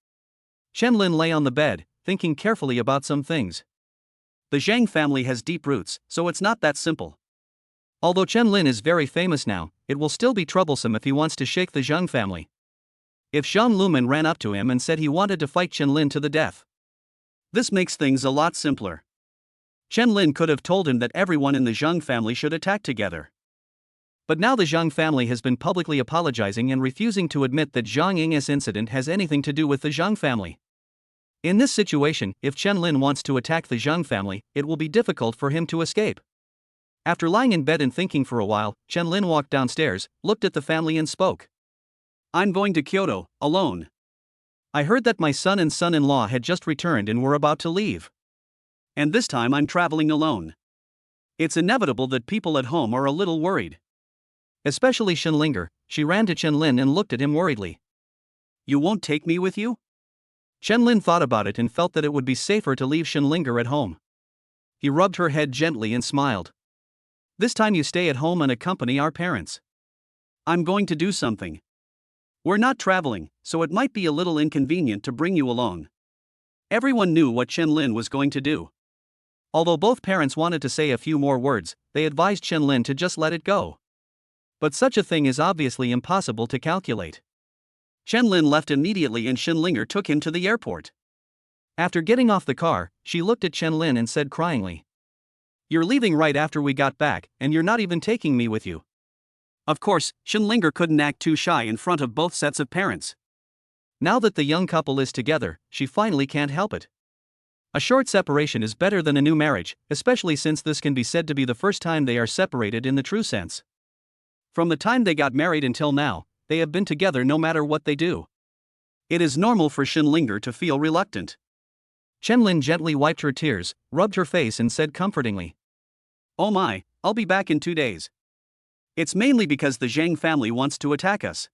Chen Lin lay on the bed, thinking carefully about some things. The Zhang family has deep roots, so it's not that simple. Although Chen Lin is very famous now, it will still be troublesome if he wants to shake the Zhang family. If Zhang Lumen ran up to him and said he wanted to fight Chen Lin to the death, this makes things a lot simpler. Chen Lin could have told him that everyone in the Zhang family should attack together. But now the Zhang family has been publicly apologizing and refusing to admit that Zhang Ying's incident has anything to do with the Zhang family. In this situation, if Chen Lin wants to attack the Zhang family, it will be difficult for him to escape. After lying in bed and thinking for a while, Chen Lin walked downstairs, looked at the family and spoke. I'm going to Kyoto, alone. I heard that my son and son-in-law had just returned and were about to leave. And this time I'm traveling alone. It's inevitable that people at home are a little worried. Especially Shen Linger. She ran to Chen Lin and looked at him worriedly. You won't take me with you? Chen Lin thought about it and felt that it would be safer to leave Shen Linger at home. He rubbed her head gently and smiled. This time you stay at home and accompany our parents. I'm going to do something. We're not traveling, so it might be a little inconvenient to bring you along. Everyone knew what Chen Lin was going to do. Although both parents wanted to say a few more words, they advised Chen Lin to just let it go. But such a thing is obviously impossible to calculate. Chen Lin left immediately and Xinlinger took him to the airport. After getting off the car, she looked at Chen Lin and said cryingly, "You're leaving right after we got back, and you're not even taking me with you." Of course, Xinlinger couldn't act too shy in front of both sets of parents. Now that the young couple is together, she finally can't help it. A short separation is better than a new marriage, especially since this can be said to be the first time they are separated in the true sense. From the time they got married until now, they have been together no matter what they do. It is normal for Xinlinger to feel reluctant. Chen Lin gently wiped her tears, rubbed her face and said comfortingly, "Oh my, I'll be back in 2 days. It's mainly because the Zhang family wants to attack us.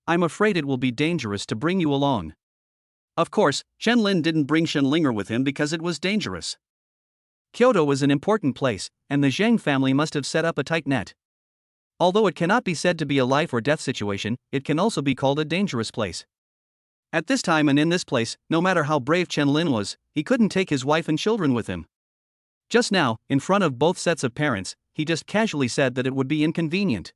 I'm afraid it will be dangerous to bring you along." Of course, Chen Lin didn't bring Xinlinger with him because it was dangerous. Kyoto is an important place, and the Zhang family must have set up a tight net. Although it cannot be said to be a life or death situation, it can also be called a dangerous place. At this time and in this place, no matter how brave Chen Lin was, he couldn't take his wife and children with him. Just now, in front of both sets of parents, he just casually said that it would be inconvenient.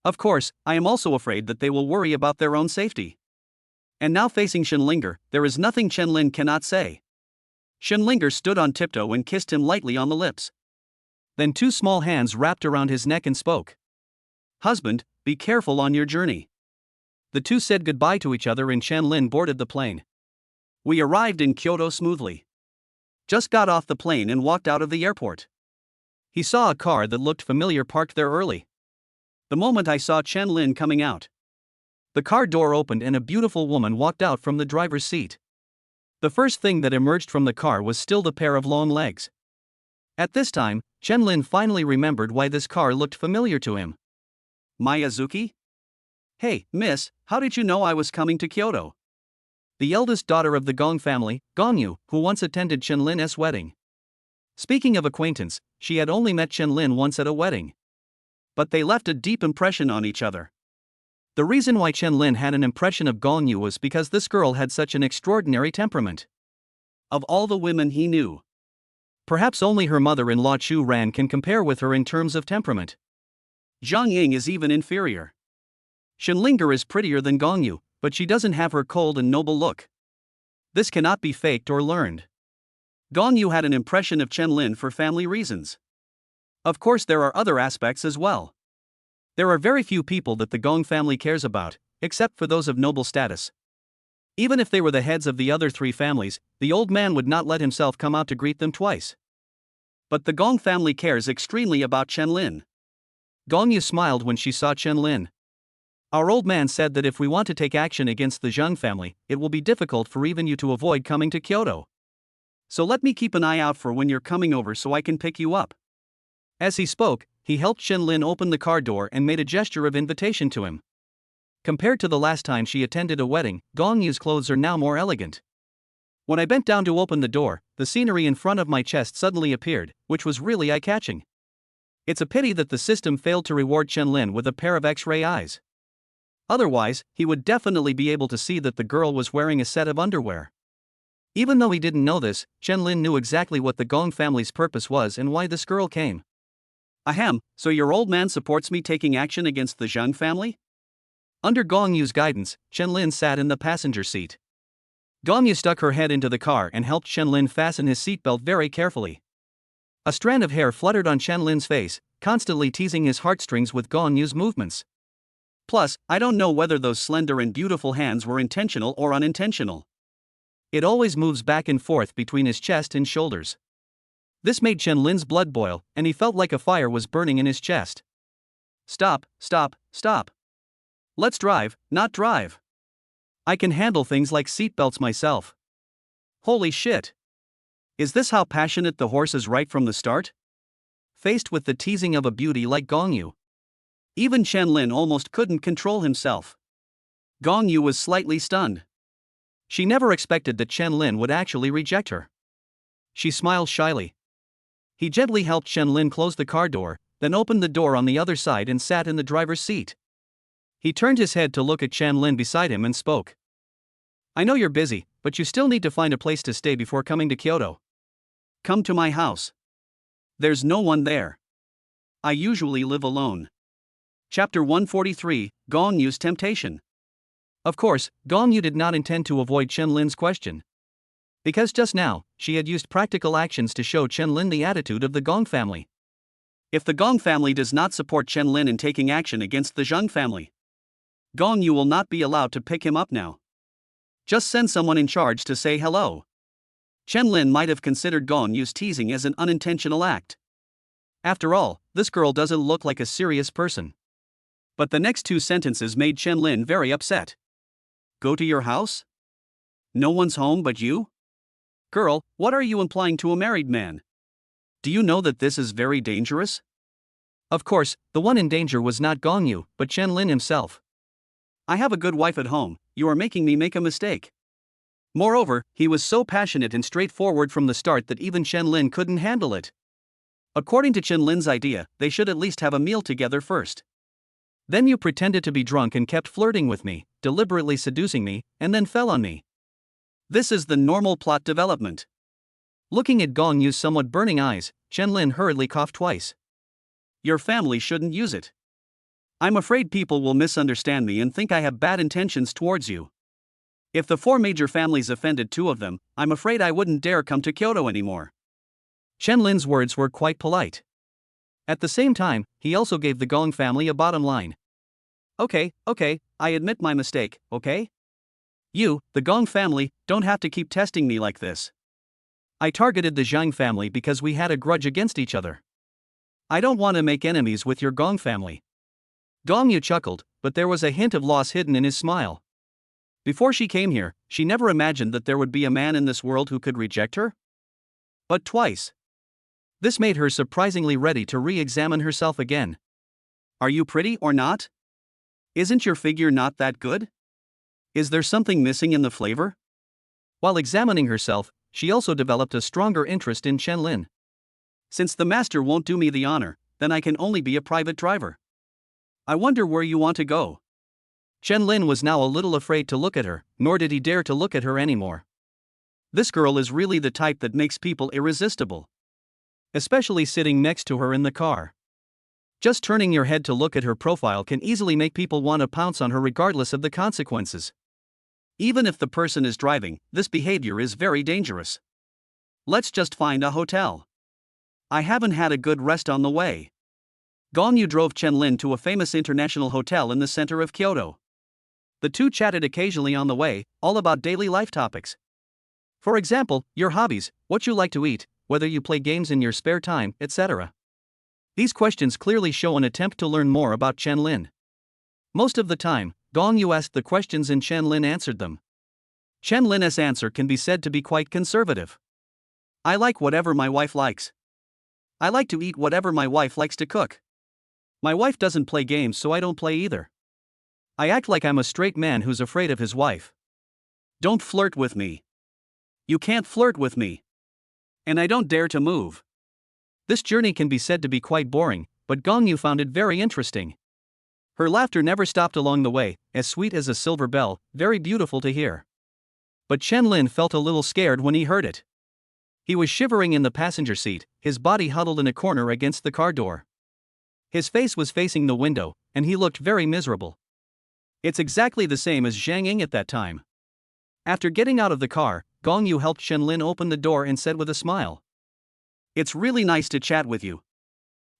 Of course, I am also afraid that they will worry about their own safety. And now facing Xinlinger, there is nothing Chen Lin cannot say. Xinlinger stood on tiptoe and kissed him lightly on the lips. Then two small hands wrapped around his neck and spoke. "Husband, be careful on your journey." The two said goodbye to each other and Chen Lin boarded the plane. We arrived in Kyoto smoothly. Just got off the plane and walked out of the airport. He saw a car that looked familiar parked there early. The moment I saw Chen Lin coming out, the car door opened and a beautiful woman walked out from the driver's seat. The first thing that emerged from the car was still the pair of long legs. At this time, Chen Lin finally remembered why this car looked familiar to him. "Miyazuki? Hey, miss, how did you know I was coming to Kyoto?" The eldest daughter of the Gong family, Gongyu, who once attended Chen Lin's wedding. Speaking of acquaintance, she had only met Chen Lin once at a wedding. But they left a deep impression on each other. The reason why Chen Lin had an impression of Gongyu was because this girl had such an extraordinary temperament. Of all the women he knew, perhaps only her mother-in-law Chu Ran can compare with her in terms of temperament. Zhang Ying is even inferior. Xinlinger is prettier than Gongyu, but she doesn't have her cold and noble look. This cannot be faked or learned. Gongyu had an impression of Chen Lin for family reasons. Of course, there are other aspects as well. There are very few people that the Gong family cares about, except for those of noble status. Even if they were the heads of the other three families, the old man would not let himself come out to greet them twice. But the Gong family cares extremely about Chen Lin. Gongyu smiled when she saw Chen Lin. "Our old man said that if we want to take action against the Zhang family, it will be difficult for even you to avoid coming to Kyoto. So let me keep an eye out for when you're coming over so I can pick you up." As he spoke, he helped Chen Lin open the car door and made a gesture of invitation to him. Compared to the last time she attended a wedding, Gongyu's clothes are now more elegant. When I bent down to open the door, the scenery in front of my chest suddenly appeared, which was really eye-catching. It's a pity that the system failed to reward Chen Lin with a pair of X-ray eyes. Otherwise, he would definitely be able to see that the girl was wearing a set of underwear. Even though he didn't know this, Chen Lin knew exactly what the Gong family's purpose was and why this girl came. "Ahem, so your old man supports me taking action against the Zhang family?" Under Gongyu's guidance, Chen Lin sat in the passenger seat. Gongyu stuck her head into the car and helped Chen Lin fasten his seatbelt very carefully. A strand of hair fluttered on Chen Lin's face, constantly teasing his heartstrings with Gonyu's movements. Plus, I don't know whether those slender and beautiful hands were intentional or unintentional. It always moves back and forth between his chest and shoulders. This made Chen Lin's blood boil, and he felt like a fire was burning in his chest. "Stop, stop, stop. Let's drive, not drive. I can handle things like seatbelts myself." Holy shit! Is this how passionate the horse is right from the start? Faced with the teasing of a beauty like Gongyu, even Chen Lin almost couldn't control himself. Gongyu was slightly stunned. She never expected that Chen Lin would actually reject her. She smiled shyly. He gently helped Chen Lin close the car door, then opened the door on the other side and sat in the driver's seat. He turned his head to look at Chen Lin beside him and spoke. I know you're busy, but you still need to find a place to stay before coming to Kyoto. Come to my house. There's no one there. I usually live alone. Chapter 143, Gong Yu's Temptation. Of course, Gong Yu did not intend to avoid Chen Lin's question. Because just now, she had used practical actions to show Chen Lin the attitude of the Gong family. If the Gong family does not support Chen Lin in taking action against the Zheng family, Gong Yu will not be allowed to pick him up now. Just send someone in charge to say hello. Chen Lin might have considered Gong Yu's teasing as an unintentional act. After all, this girl doesn't look like a serious person. But the next two sentences made Chen Lin very upset. Go to your house? No one's home but you? Girl, what are you implying to a married man? Do you know that this is very dangerous? Of course, the one in danger was not Gong Yu, but Chen Lin himself. I have a good wife at home, you are making me make a mistake. Moreover, he was so passionate and straightforward from the start that even Chen Lin couldn't handle it. According to Chen Lin's idea, they should at least have a meal together first. Then you pretended to be drunk and kept flirting with me, deliberately seducing me, and then fell on me. This is the normal plot development. Looking at Gong Yu's somewhat burning eyes, Chen Lin hurriedly coughed twice. Your family shouldn't use it. I'm afraid people will misunderstand me and think I have bad intentions towards you. If the four major families offended two of them, I'm afraid I wouldn't dare come to Kyoto anymore. Chen Lin's words were quite polite. At the same time, he also gave the Gong family a bottom line. Okay, I admit my mistake, okay? You, the Gong family, don't have to keep testing me like this. I targeted the Zhang family because we had a grudge against each other. I don't want to make enemies with your Gong family. Gong Yu chuckled, but there was a hint of loss hidden in his smile. Before she came here, she never imagined that there would be a man in this world who could reject her. But twice. This made her surprisingly ready to re-examine herself again. Are you pretty or not? Isn't your figure not that good? Is there something missing in the flavor? While examining herself, she also developed a stronger interest in Chen Lin. Since the master won't do me the honor, then I can only be a private driver. I wonder where you want to go. Chen Lin was now a little afraid to look at her, nor did he dare to look at her anymore. This girl is really the type that makes people irresistible. Especially sitting next to her in the car. Just turning your head to look at her profile can easily make people want to pounce on her regardless of the consequences. Even if the person is driving, this behavior is very dangerous. Let's just find a hotel. I haven't had a good rest on the way. Gong Yu drove Chen Lin to a famous international hotel in the center of Kyoto. The two chatted occasionally on the way, all about daily life topics. For example, your hobbies, what you like to eat, whether you play games in your spare time, etc. These questions clearly show an attempt to learn more about Chen Lin. Most of the time, Gong Yu asked the questions and Chen Lin answered them. Chen Lin's answer can be said to be quite conservative. I like whatever my wife likes. I like to eat whatever my wife likes to cook. My wife doesn't play games, so I don't play either. I act like I'm a straight man who's afraid of his wife. Don't flirt with me. You can't flirt with me. And I don't dare to move. This journey can be said to be quite boring, but Gong Yu found it very interesting. Her laughter never stopped along the way, as sweet as a silver bell, very beautiful to hear. But Chen Lin felt a little scared when he heard it. He was shivering in the passenger seat, his body huddled in a corner against the car door. His face was facing the window, and he looked very miserable. It's exactly the same as Zhang Ying at that time. After getting out of the car, Gong Yu helped Chen Lin open the door and said with a smile, "It's really nice to chat with you."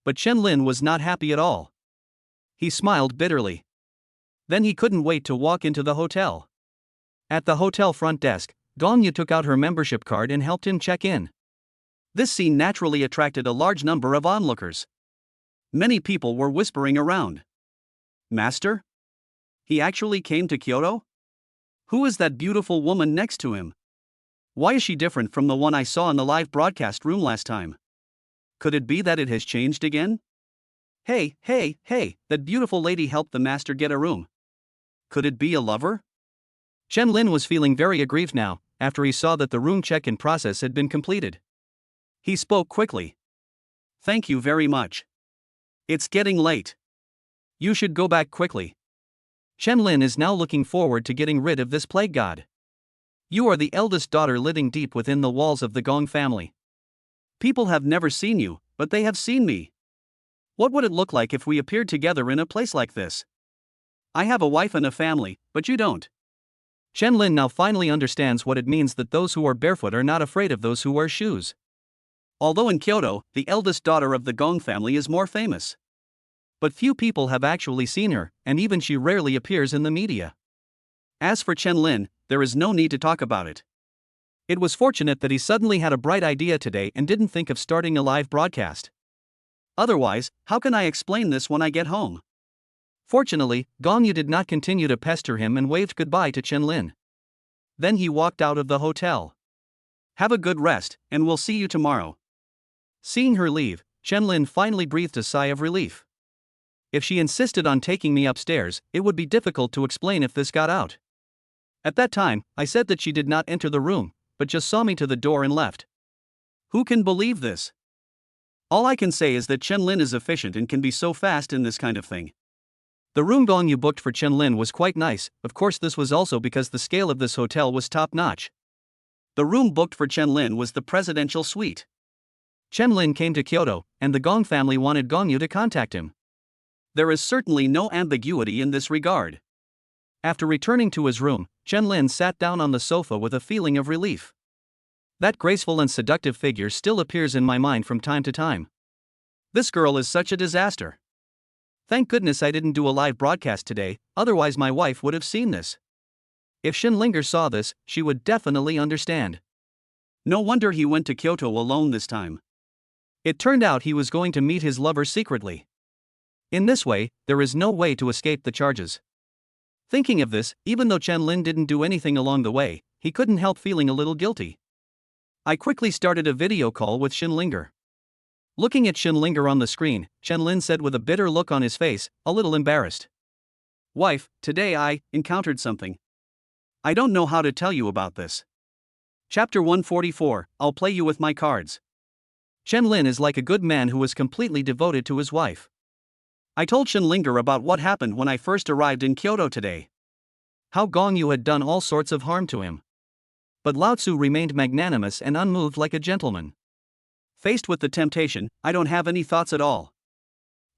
But Chen Lin was not happy at all. He smiled bitterly. Then he couldn't wait to walk into the hotel. At the hotel front desk, Gong Yu took out her membership card and helped him check in. This scene naturally attracted a large number of onlookers. Many people were whispering around. Master? He actually came to Kyoto? Who is that beautiful woman next to him? Why is she different from the one I saw in the live broadcast room last time? Could it be that it has changed again? Hey, that beautiful lady helped the master get a room. Could it be a lover? Chen Lin was feeling very aggrieved now, after he saw that the room check-in process had been completed. He spoke quickly. Thank you very much. It's getting late. You should go back quickly. Chen Lin is now looking forward to getting rid of this plague god. You are the eldest daughter living deep within the walls of the Gong family. People have never seen you, but they have seen me. What would it look like if we appeared together in a place like this? I have a wife and a family, but you don't. Chen Lin now finally understands what it means that those who are barefoot are not afraid of those who wear shoes. Although in Kyoto, the eldest daughter of the Gong family is more famous. But few people have actually seen her, and even she rarely appears in the media. As for Chen Lin, there is no need to talk about it. It was fortunate that he suddenly had a bright idea today and didn't think of starting a live broadcast. Otherwise, how can I explain this when I get home? Fortunately, Gong Yu did not continue to pester him and waved goodbye to Chen Lin. Then he walked out of the hotel. Have a good rest, and we'll see you tomorrow. Seeing her leave, Chen Lin finally breathed a sigh of relief. If she insisted on taking me upstairs, it would be difficult to explain if this got out. At that time, I said that she did not enter the room, but just saw me to the door and left. Who can believe this? All I can say is that Chen Lin is efficient and can be so fast in this kind of thing. The room Gong Yu booked for Chen Lin was quite nice. Of course, this was also because the scale of this hotel was top-notch. The room booked for Chen Lin was the presidential suite. Chen Lin came to Kyoto, and the Gong family wanted Gong Yu to contact him. There is certainly no ambiguity in this regard. After returning to his room, Chen Lin sat down on the sofa with a feeling of relief. That graceful and seductive figure still appears in my mind from time to time. This girl is such a disaster. Thank goodness I didn't do a live broadcast today, otherwise my wife would have seen this. If Shinlinger saw this, she would definitely understand. No wonder he went to Kyoto alone this time. It turned out he was going to meet his lover secretly. In this way, there is no way to escape the charges. Thinking of this, even though Chen Lin didn't do anything along the way, he couldn't help feeling a little guilty. I quickly started a video call with Shinlinger. Looking at Shinlinger on the screen, Chen Lin said with a bitter look on his face, a little embarrassed. Wife, today I encountered something. I don't know how to tell you about this. Chapter 144, I'll play you with my cards. Chen Lin is like a good man who is completely devoted to his wife. I told Shinlinger about what happened when I first arrived in Kyoto today. How Gong Yu had done all sorts of harm to him. But Lao Tzu remained magnanimous and unmoved like a gentleman. Faced with the temptation, I don't have any thoughts at all.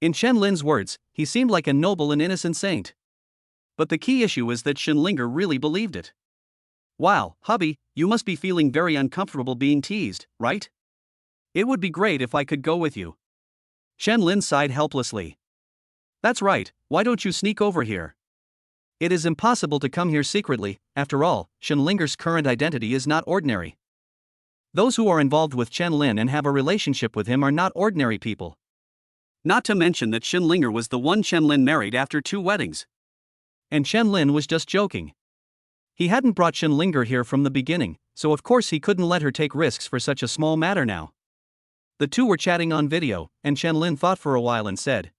In Chen Lin's words, he seemed like a noble and innocent saint. But the key issue is that Shinlinger really believed it. Wow, hubby, you must be feeling very uncomfortable being teased, right? It would be great if I could go with you. Chen Lin sighed helplessly. That's right, why don't you sneak over here? It is impossible to come here secretly. After all, Shinlinger's current identity is not ordinary. Those who are involved with Chen Lin and have a relationship with him are not ordinary people. Not to mention that Shinlinger was the one Chen Lin married after 2 weddings. And Chen Lin was just joking. He hadn't brought Shinlinger here from the beginning, so of course he couldn't let her take risks for such a small matter now. The two were chatting on video, and Chen Lin thought for a while and said,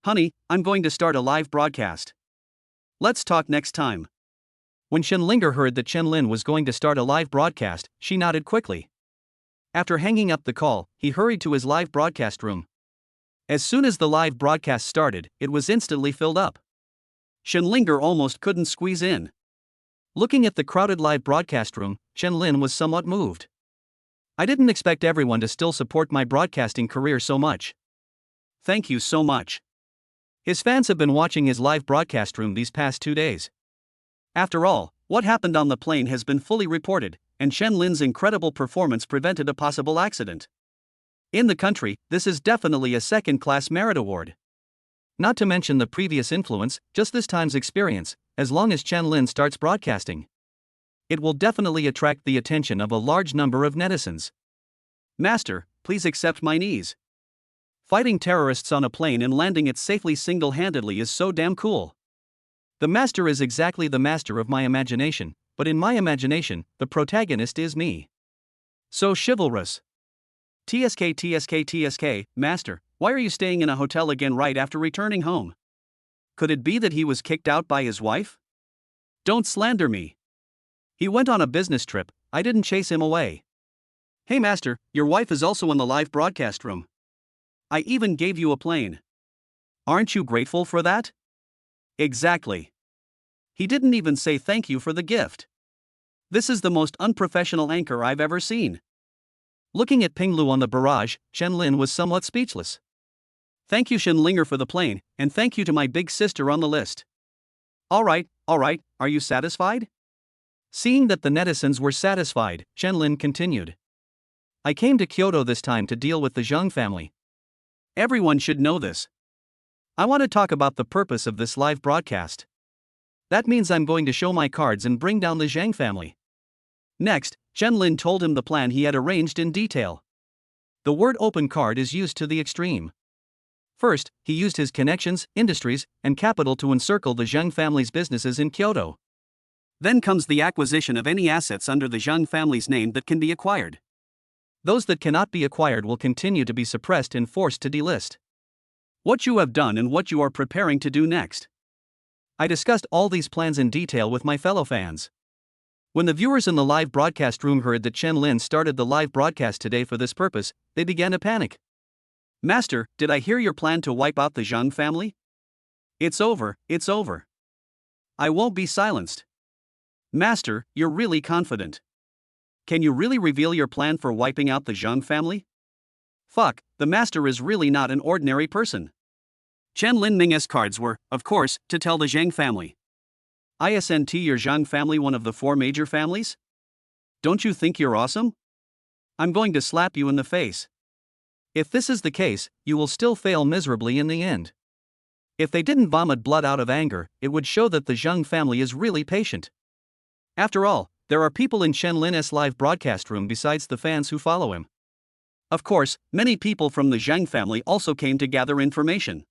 Honey, I'm going to start a live broadcast. Let's talk next time. When Shinlinger heard that Chen Lin was going to start a live broadcast, she nodded quickly. After hanging up the call, he hurried to his live broadcast room. As soon as the live broadcast started, it was instantly filled up. Shinlinger almost couldn't squeeze in. Looking at the crowded live broadcast room, Chen Lin was somewhat moved. I didn't expect everyone to still support my broadcasting career so much. Thank you so much. His fans have been watching his live broadcast room these past 2 days. After all, what happened on the plane has been fully reported, and Chen Lin's incredible performance prevented a possible accident. In the country, this is definitely a second-class merit award. Not to mention the previous influence, just this time's experience, as long as Chen Lin starts broadcasting. It will definitely attract the attention of a large number of netizens. Master, please accept my knees. Fighting terrorists on a plane and landing it safely single-handedly is so damn cool. The master is exactly the master of my imagination, but in my imagination, the protagonist is me. So chivalrous. TSK, master, why are you staying in a hotel again right after returning home? Could it be that he was kicked out by his wife? Don't slander me. He went on a business trip, I didn't chase him away. Hey master, your wife is also in the live broadcast room. I even gave you a plane. Aren't you grateful for that? Exactly. He didn't even say thank you for the gift. This is the most unprofessional anchor I've ever seen. Looking at Ping Lu on the barrage, Chen Lin was somewhat speechless. Thank you Shen Linger for the plane, and thank you to my big sister on the list. Alright, are you satisfied? Seeing that the netizens were satisfied, Chen Lin continued. I came to Kyoto this time to deal with the Zheng family. Everyone should know this. I want to talk about the purpose of this live broadcast. That means I'm going to show my cards and bring down the Zheng family. Next, Chen Lin told him the plan he had arranged in detail. The word open card is used to the extreme. First, he used his connections, industries, and capital to encircle the Zheng family's businesses in Kyoto. Then comes the acquisition of any assets under the Zheng family's name that can be acquired. Those that cannot be acquired will continue to be suppressed and forced to delist. What you have done and what you are preparing to do next. I discussed all these plans in detail with my fellow fans. When the viewers in the live broadcast room heard that Chen Lin started the live broadcast today for this purpose, they began to panic. Master, did I hear your plan to wipe out the Zheng family? It's over. I won't be silenced. Master, you're really confident. Can you really reveal your plan for wiping out the Zheng family? Fuck, the master is really not an ordinary person. Chen Lin Ming's cards were, of course, to tell the Zheng family. Isn't your Zheng family one of the 4 major families? Don't you think you're awesome? I'm going to slap you in the face. If this is the case, you will still fail miserably in the end. If they didn't vomit blood out of anger, it would show that the Zheng family is really patient. After all, there are people in Chen Lin's live broadcast room besides the fans who follow him. Of course, many people from the Zheng family also came to gather information.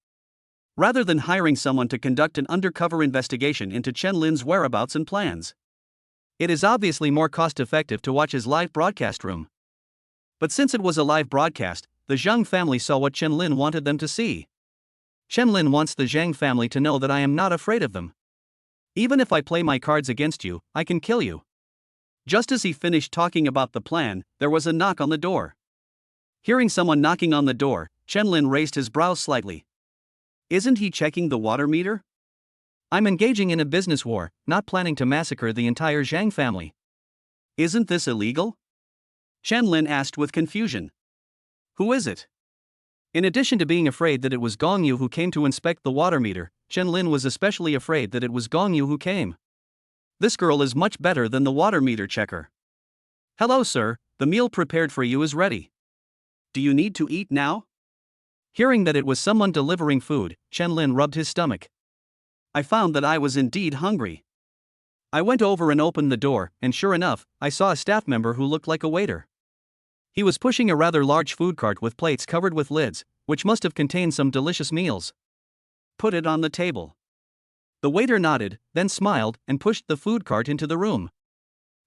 Rather than hiring someone to conduct an undercover investigation into Chen Lin's whereabouts and plans, it is obviously more cost-effective to watch his live broadcast room. But since it was a live broadcast, the Zheng family saw what Chen Lin wanted them to see. Chen Lin wants the Zheng family to know that I am not afraid of them. Even if I play my cards against you, I can kill you. Just as he finished talking about the plan, there was a knock on the door. Hearing someone knocking on the door, Chen Lin raised his brows slightly. Isn't he checking the water meter? I'm engaging in a business war, not planning to massacre the entire Zhang family. Isn't this illegal? Chen Lin asked with confusion. Who is it? In addition to being afraid that it was Gong Yu who came to inspect the water meter, Chen Lin was especially afraid that it was Gong Yu who came. This girl is much better than the water meter checker. Hello sir, the meal prepared for you is ready. Do you need to eat now? Hearing that it was someone delivering food, Chen Lin rubbed his stomach. I found that I was indeed hungry. I went over and opened the door, and sure enough, I saw a staff member who looked like a waiter. He was pushing a rather large food cart with plates covered with lids, which must have contained some delicious meals. Put it on the table. The waiter nodded, then smiled, and pushed the food cart into the room.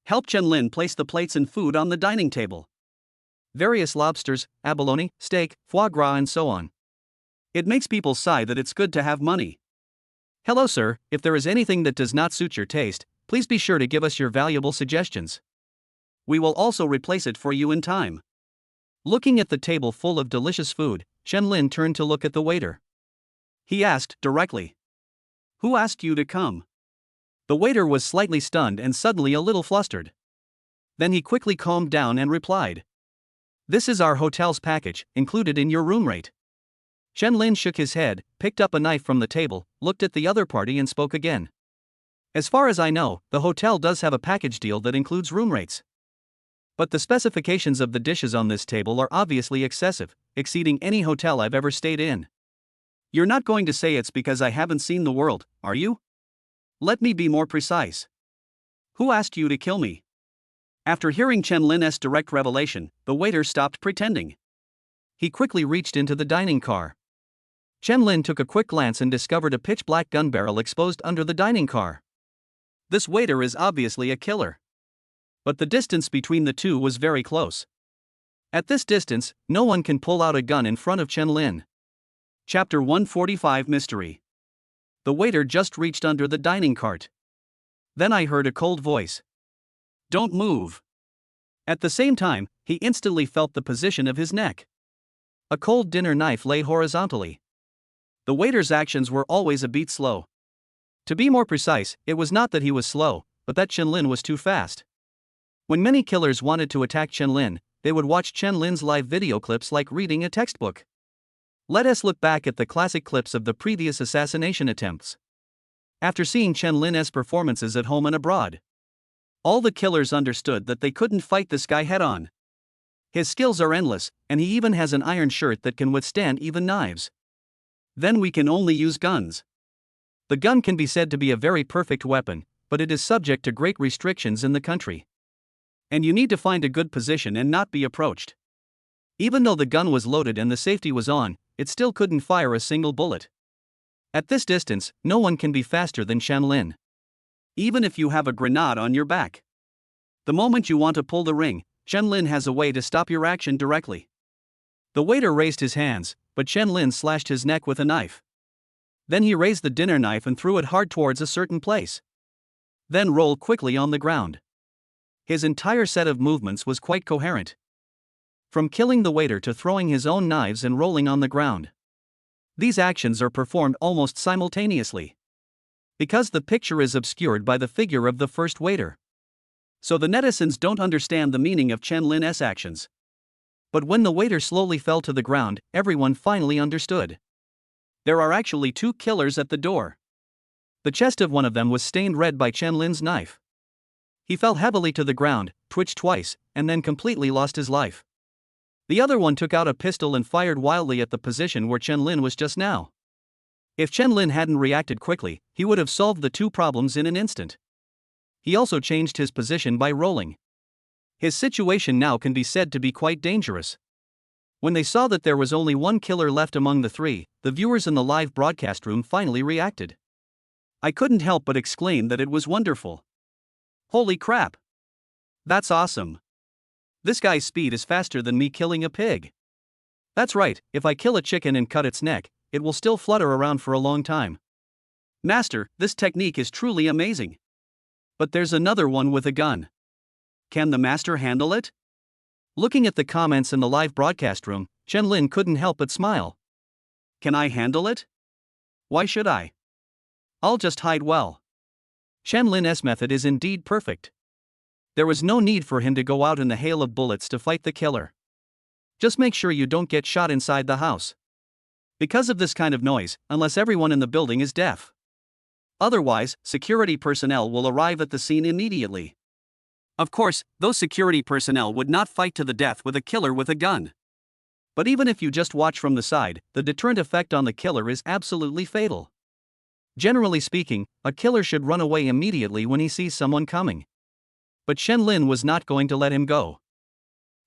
Help Chen Lin place the plates and food on the dining table. Various lobsters, abalone, steak, foie gras and so on. It makes people sigh that it's good to have money. Hello sir, if there is anything that does not suit your taste, please be sure to give us your valuable suggestions. We will also replace it for you in time. Looking at the table full of delicious food, Chen Lin turned to look at the waiter. He asked directly. Who asked you to come? The waiter was slightly stunned and suddenly a little flustered. Then he quickly calmed down and replied. This is our hotel's package, included in your room rate. Chen Lin shook his head, picked up a knife from the table, looked at the other party and spoke again. As far as I know, the hotel does have a package deal that includes room rates. But the specifications of the dishes on this table are obviously excessive, exceeding any hotel I've ever stayed in. You're not going to say it's because I haven't seen the world, are you? Let me be more precise. Who asked you to kill me? After hearing Chen Lin's direct revelation, the waiter stopped pretending. He quickly reached into the dining car. Chen Lin took a quick glance and discovered a pitch-black gun barrel exposed under the dining car. This waiter is obviously a killer. But the distance between the two was very close. At this distance, no one can pull out a gun in front of Chen Lin. Chapter 145 Mystery. The waiter just reached under the dining cart. Then I heard a cold voice. Don't move. At the same time, he instantly felt the position of his neck. A cold dinner knife lay horizontally. The waiter's actions were always a beat slow. To be more precise, it was not that he was slow, but that Chen Lin was too fast. When many killers wanted to attack Chen Lin, they would watch Chen Lin's live video clips like reading a textbook. Let us look back at the classic clips of the previous assassination attempts. After seeing Chen Lin's performances at home and abroad, all the killers understood that they couldn't fight this guy head-on. His skills are endless, and he even has an iron shirt that can withstand even knives. Then we can only use guns. The gun can be said to be a very perfect weapon, but it is subject to great restrictions in the country. And you need to find a good position and not be approached. Even though the gun was loaded and the safety was on, it still couldn't fire a single bullet. At this distance, no one can be faster than Chen Lin. Even if you have a grenade on your back. The moment you want to pull the ring, Chen Lin has a way to stop your action directly. The waiter raised his hands, but Chen Lin slashed his neck with a knife. Then he raised the dinner knife and threw it hard towards a certain place. Then rolled quickly on the ground. His entire set of movements was quite coherent. From killing the waiter to throwing his own knives and rolling on the ground. These actions are performed almost simultaneously. Because the picture is obscured by the figure of the first waiter. So the netizens don't understand the meaning of Chen Lin's actions. But when the waiter slowly fell to the ground, everyone finally understood. There are actually two killers at the door. The chest of one of them was stained red by Chen Lin's knife. He fell heavily to the ground, twitched twice, and then completely lost his life. The other one took out a pistol and fired wildly at the position where Chen Lin was just now. If Chen Lin hadn't reacted quickly, he would have solved the two problems in an instant. He also changed his position by rolling. His situation now can be said to be quite dangerous. When they saw that there was only one killer left among the three, the viewers in the live broadcast room finally reacted. I couldn't help but exclaim that it was wonderful. Holy crap! That's awesome. This guy's speed is faster than me killing a pig. That's right, if I kill a chicken and cut its neck, it will still flutter around for a long time. Master, this technique is truly amazing. But there's another one with a gun. Can the master handle it? Looking at the comments in the live broadcast room, Chen Lin couldn't help but smile. Can I handle it? Why should I? I'll just hide well. Chen Lin's method is indeed perfect. There was no need for him to go out in the hail of bullets to fight the killer. Just make sure you don't get shot inside the house. Because of this kind of noise, unless everyone in the building is deaf. Otherwise, security personnel will arrive at the scene immediately. Of course, those security personnel would not fight to the death with a killer with a gun. But even if you just watch from the side, the deterrent effect on the killer is absolutely fatal. Generally speaking, a killer should run away immediately when he sees someone coming. But Chen Lin was not going to let him go.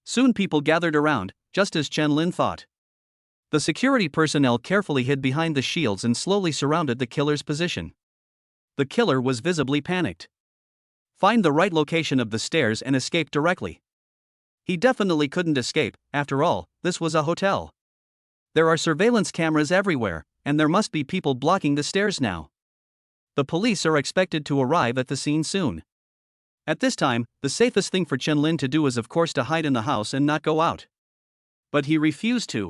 Soon people gathered around, just as Chen Lin thought. The security personnel carefully hid behind the shields and slowly surrounded the killer's position. The killer was visibly panicked. Find the right location of the stairs and escape directly. He definitely couldn't escape, after all, this was a hotel. There are surveillance cameras everywhere, and there must be people blocking the stairs now. The police are expected to arrive at the scene soon. At this time, the safest thing for Chen Lin to do is of course to hide in the house and not go out. But he refused to.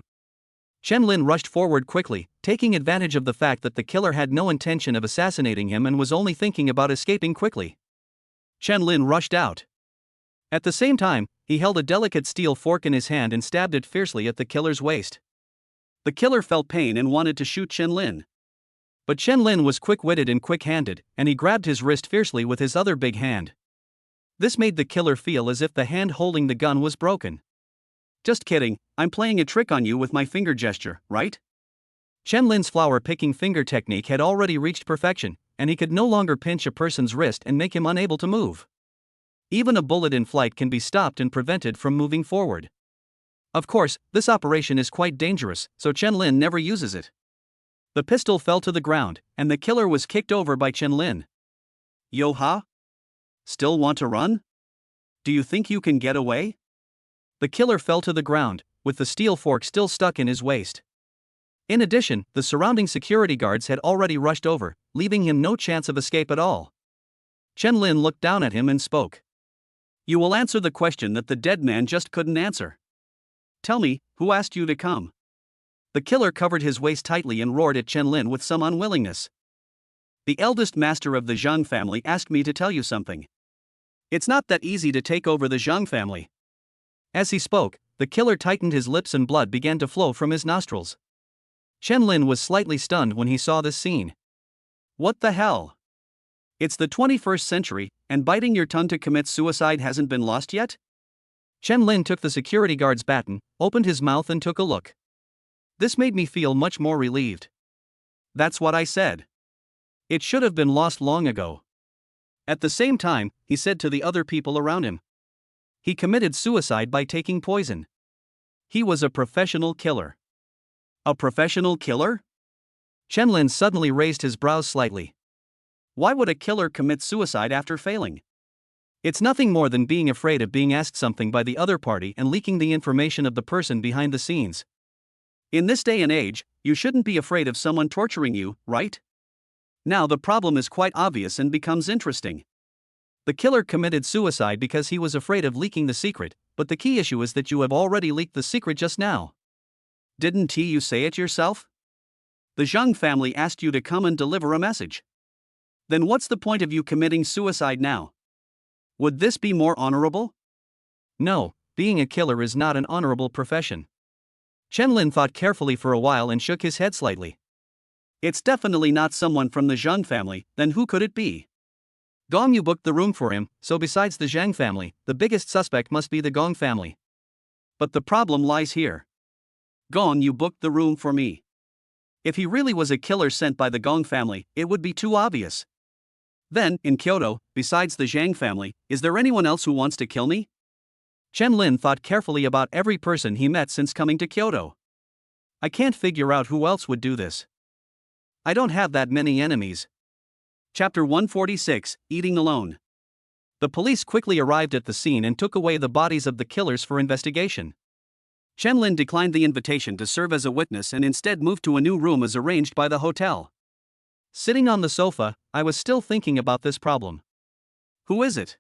Chen Lin rushed forward quickly, taking advantage of the fact that the killer had no intention of assassinating him and was only thinking about escaping quickly. Chen Lin rushed out. At the same time, he held a delicate steel fork in his hand and stabbed it fiercely at the killer's waist. The killer felt pain and wanted to shoot Chen Lin. But Chen Lin was quick-witted and quick-handed, and he grabbed his wrist fiercely with his other big hand. This made the killer feel as if the hand holding the gun was broken. Just kidding, I'm playing a trick on you with my finger gesture, right? Chen Lin's flower-picking finger technique had already reached perfection, and he could no longer pinch a person's wrist and make him unable to move. Even a bullet in flight can be stopped and prevented from moving forward. Of course, this operation is quite dangerous, so Chen Lin never uses it. The pistol fell to the ground, and the killer was kicked over by Chen Lin. Yo-ha? Still want to run? Do you think you can get away? The killer fell to the ground, with the steel fork still stuck in his waist. In addition, the surrounding security guards had already rushed over, leaving him no chance of escape at all. Chen Lin looked down at him and spoke. You will answer the question that the dead man just couldn't answer. Tell me, who asked you to come? The killer covered his waist tightly and roared at Chen Lin with some unwillingness. The eldest master of the Zhang family asked me to tell you something. It's not that easy to take over the Zhang family. As he spoke, the killer tightened his lips and blood began to flow from his nostrils. Chen Lin was slightly stunned when he saw this scene. What the hell? It's the 21st century, and biting your tongue to commit suicide hasn't been lost yet? Chen Lin took the security guard's baton, opened his mouth and took a look. This made me feel much more relieved. That's what I said. It should have been lost long ago. At the same time, he said to the other people around him. He committed suicide by taking poison. He was a professional killer. A professional killer? Chen Lin suddenly raised his brows slightly. Why would a killer commit suicide after failing? It's nothing more than being afraid of being asked something by the other party and leaking the information of the person behind the scenes. In this day and age, you shouldn't be afraid of someone torturing you, right? Now the problem is quite obvious and becomes interesting. The killer committed suicide because he was afraid of leaking the secret, but the key issue is that you have already leaked the secret just now. Didn't you say it yourself? The Zhang family asked you to come and deliver a message. Then what's the point of you committing suicide now? Would this be more honorable? No, being a killer is not an honorable profession. Chen Lin thought carefully for a while and shook his head slightly. It's definitely not someone from the Zhang family, then who could it be? Gong Yu booked the room for him, so besides the Zhang family, the biggest suspect must be the Gong family. But the problem lies here. Gong Yu booked the room for me. If he really was a killer sent by the Gong family, it would be too obvious. Then, in Kyoto, besides the Zhang family, is there anyone else who wants to kill me? Chen Lin thought carefully about every person he met since coming to Kyoto. I can't figure out who else would do this. I don't have that many enemies. Chapter 146, Eating Alone. The police quickly arrived at the scene and took away the bodies of the killers for investigation. Chen Lin declined the invitation to serve as a witness and instead moved to a new room as arranged by the hotel. Sitting on the sofa, I was still thinking about this problem. Who is it?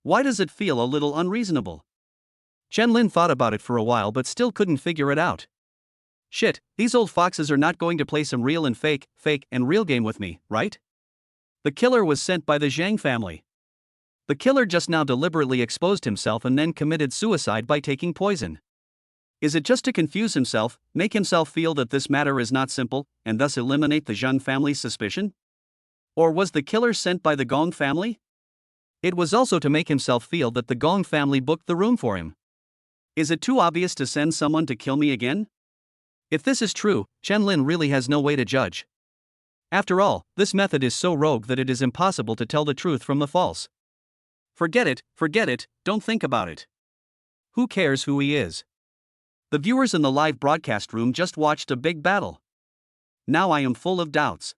Why does it feel a little unreasonable? Chen Lin thought about it for a while but still couldn't figure it out. Shit, these old foxes are not going to play some real and fake and real game with me, right? The killer was sent by the Zhang family. The killer just now deliberately exposed himself and then committed suicide by taking poison. Is it just to confuse himself, make himself feel that this matter is not simple, and thus eliminate the Zhang family's suspicion? Or was the killer sent by the Gong family? It was also to make himself feel that the Gong family booked the room for him. Is it too obvious to send someone to kill me again? If this is true, Chen Lin really has no way to judge. After all, this method is so rogue that it is impossible to tell the truth from the false. Forget it, don't think about it. Who cares who he is? The viewers in the live broadcast room just watched a big battle. Now I am full of doubts.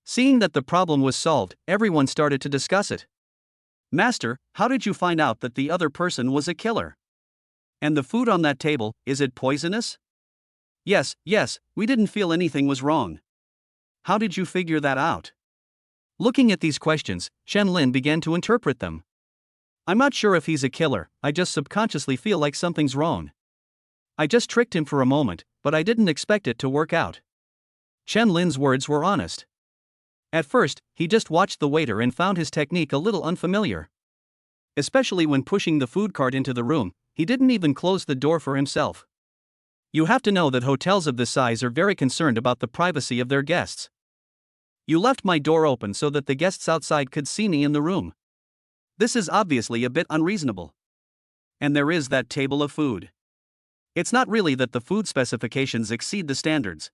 Seeing that the problem was solved, everyone started to discuss it. Master, how did you find out that the other person was a killer? And the food on that table, is it poisonous? Yes, we didn't feel anything was wrong. How did you figure that out? Looking at these questions, Chen Lin began to interpret them. I'm not sure if he's a killer, I just subconsciously feel like something's wrong. I just tricked him for a moment, but I didn't expect it to work out. Chen Lin's words were honest. At first, he just watched the waiter and found his technique a little unfamiliar. Especially when pushing the food cart into the room, he didn't even close the door for himself. You have to know that hotels of this size are very concerned about the privacy of their guests. You left my door open so that the guests outside could see me in the room. This is obviously a bit unreasonable. And there is that table of food. It's not really that the food specifications exceed the standards.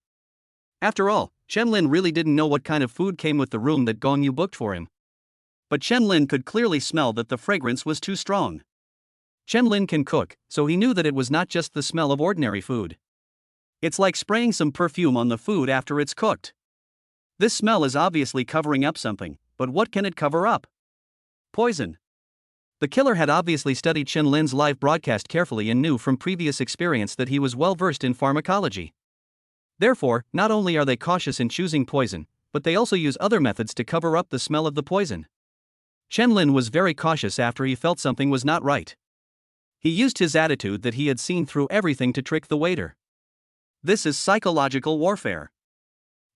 After all, Chen Lin really didn't know what kind of food came with the room that Gong Yu booked for him. But Chen Lin could clearly smell that the fragrance was too strong. Chen Lin can cook, so he knew that it was not just the smell of ordinary food. It's like spraying some perfume on the food after it's cooked. This smell is obviously covering up something, but what can it cover up? Poison. The killer had obviously studied Chen Lin's live broadcast carefully and knew from previous experience that he was well versed in pharmacology. Therefore, not only are they cautious in choosing poison, but they also use other methods to cover up the smell of the poison. Chen Lin was very cautious after he felt something was not right. He used his attitude that he had seen through everything to trick the waiter. This is psychological warfare.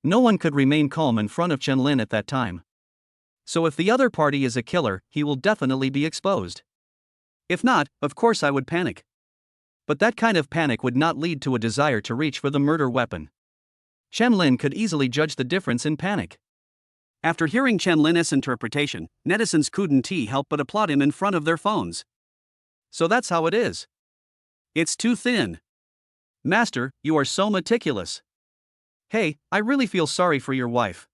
No one could remain calm in front of Chen-Lin at that time. So if the other party is a killer, he will definitely be exposed. If not, of course I would panic. But that kind of panic would not lead to a desire to reach for the murder weapon. Chen-Lin could easily judge the difference in panic. After hearing Chen-Lin's interpretation, netizens couldn't help but applaud him in front of their phones. So that's how it is. It's too thin. Master, you are so meticulous. Hey, I really feel sorry for your wife.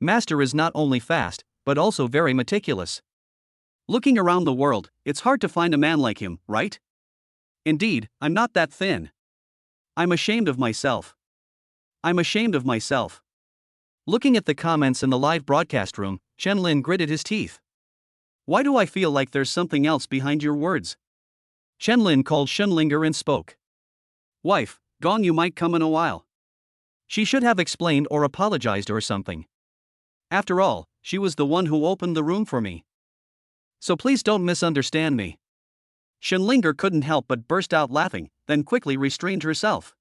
Master is not only fast, but also very meticulous. Looking around the world, it's hard to find a man like him, right? Indeed, I'm not that thin. I'm ashamed of myself. I'm ashamed of myself. Looking at the comments in the live broadcast room, Chen-Lin gritted his teeth. Why do I feel like there's something else behind your words? Chen-Lin called Shunlinger and spoke. Wife, Gong Yu might come in a while. She should have explained or apologized or something. After all, she was the one who opened the room for me. So please don't misunderstand me. Shunlinger couldn't help but burst out laughing, then quickly restrained herself.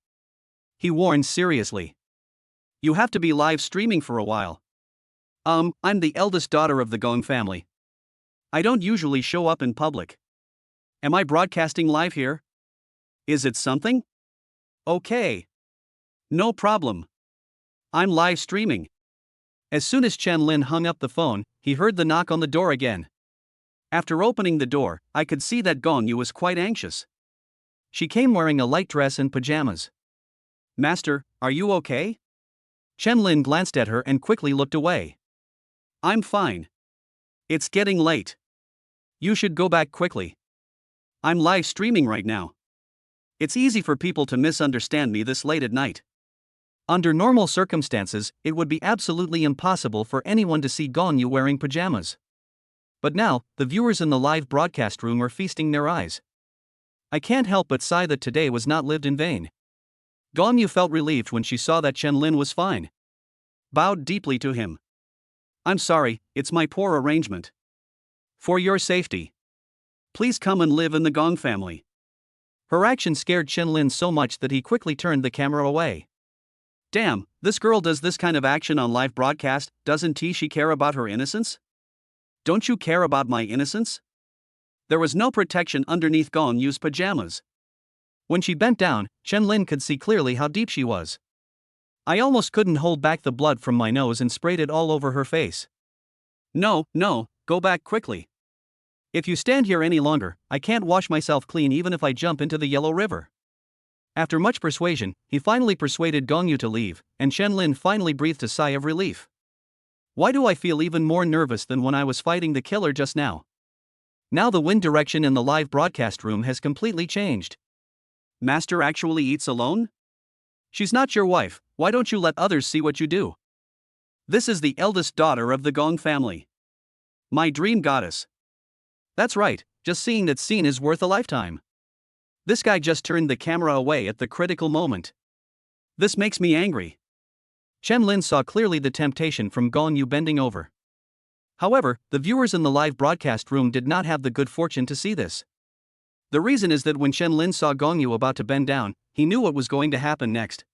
He warned seriously. You have to be live streaming for a while. I'm the eldest daughter of the Gong family. I don't usually show up in public. Am I broadcasting live here? Is it something? Okay. No problem. I'm live streaming. As soon as Chen-Lin hung up the phone, he heard the knock on the door again. After opening the door, I could see that Gong Yu was quite anxious. She came wearing a light dress and pajamas. Master, are you okay? Chen-Lin glanced at her and quickly looked away. I'm fine. It's getting late. You should go back quickly. I'm live streaming right now. It's easy for people to misunderstand me this late at night. Under normal circumstances, it would be absolutely impossible for anyone to see Gong Yu wearing pajamas. But now, the viewers in the live broadcast room are feasting their eyes. I can't help but sigh that today was not lived in vain. Gong Yu felt relieved when she saw that Chen-Lin was fine. Bowed deeply to him. I'm sorry, it's my poor arrangement. For your safety. Please come and live in the Gong family. Her action scared Chen-Lin so much that he quickly turned the camera away. Damn, this girl does this kind of action on live broadcast, doesn't she care about her innocence? Don't you care about my innocence? There was no protection underneath Gong Yu's pajamas. When she bent down, Chen-Lin could see clearly how deep she was. I almost couldn't hold back the blood from my nose and sprayed it all over her face. No, go back quickly. If you stand here any longer, I can't wash myself clean even if I jump into the Yellow River. After much persuasion, he finally persuaded Gong Yu to leave, and Chen-Lin finally breathed a sigh of relief. Why do I feel even more nervous than when I was fighting the killer just now? Now the wind direction in the live broadcast room has completely changed. Master actually eats alone? She's not your wife, why don't you let others see what you do? This is the eldest daughter of the Gong family. My dream goddess. That's right, just seeing that scene is worth a lifetime. This guy just turned the camera away at the critical moment. This makes me angry. Chen-Lin saw clearly the temptation from Gong Yu bending over. However, the viewers in the live broadcast room did not have the good fortune to see this. The reason is that when Chen-Lin saw Gong Yu about to bend down, he knew what was going to happen next.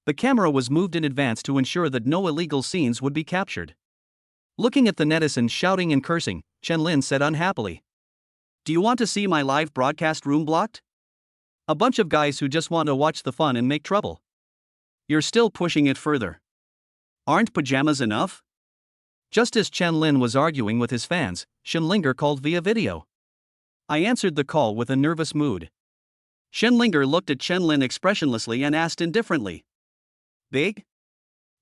The camera was moved in advance to ensure that no illegal scenes would be captured. Looking at the netizens shouting and cursing, Chen-Lin said unhappily. Do you want to see my live broadcast room blocked? A bunch of guys who just want to watch the fun and make trouble. You're still pushing it further. Aren't pajamas enough? Just as Chen-Lin was arguing with his fans, Shunlinger called via video. I answered the call with a nervous mood. Shunlinger looked at Chen-Lin expressionlessly and asked indifferently. Big?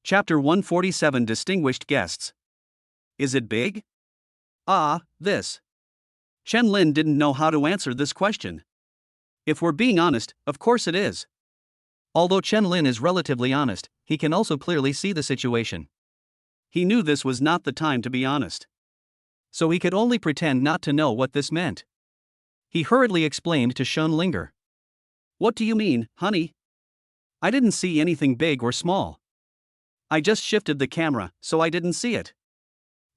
Chapter 147 Distinguished Guests. Is it big? This. Chen-Lin didn't know how to answer this question. If we're being honest, of course it is. Although Chen-Lin is relatively honest, he can also clearly see the situation. He knew this was not the time to be honest. So he could only pretend not to know what this meant. He hurriedly explained to Shunlinger. What do you mean, honey? I didn't see anything big or small. I just shifted the camera, so I didn't see it.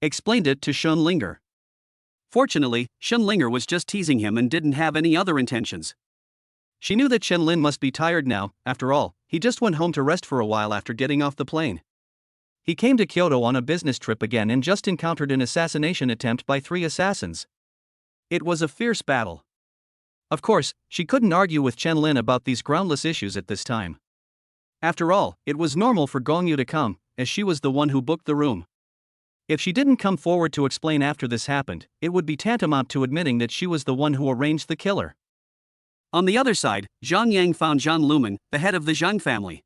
Explained it to Shunlinger. Fortunately, Shunlinger was just teasing him and didn't have any other intentions. She knew that Chen Lin must be tired now. After all, he just went home to rest for a while after getting off the plane. He came to Kyoto on a business trip again and just encountered an assassination attempt by 3 assassins. It was a fierce battle. Of course, she couldn't argue with Chen Lin about these groundless issues at this time. After all, it was normal for Gong Yu to come, as she was the one who booked the room. If she didn't come forward to explain after this happened, it would be tantamount to admitting that she was the one who arranged the killer. On the other side, Zhang Yang found Zhang Lumen, the head of the Zhang family.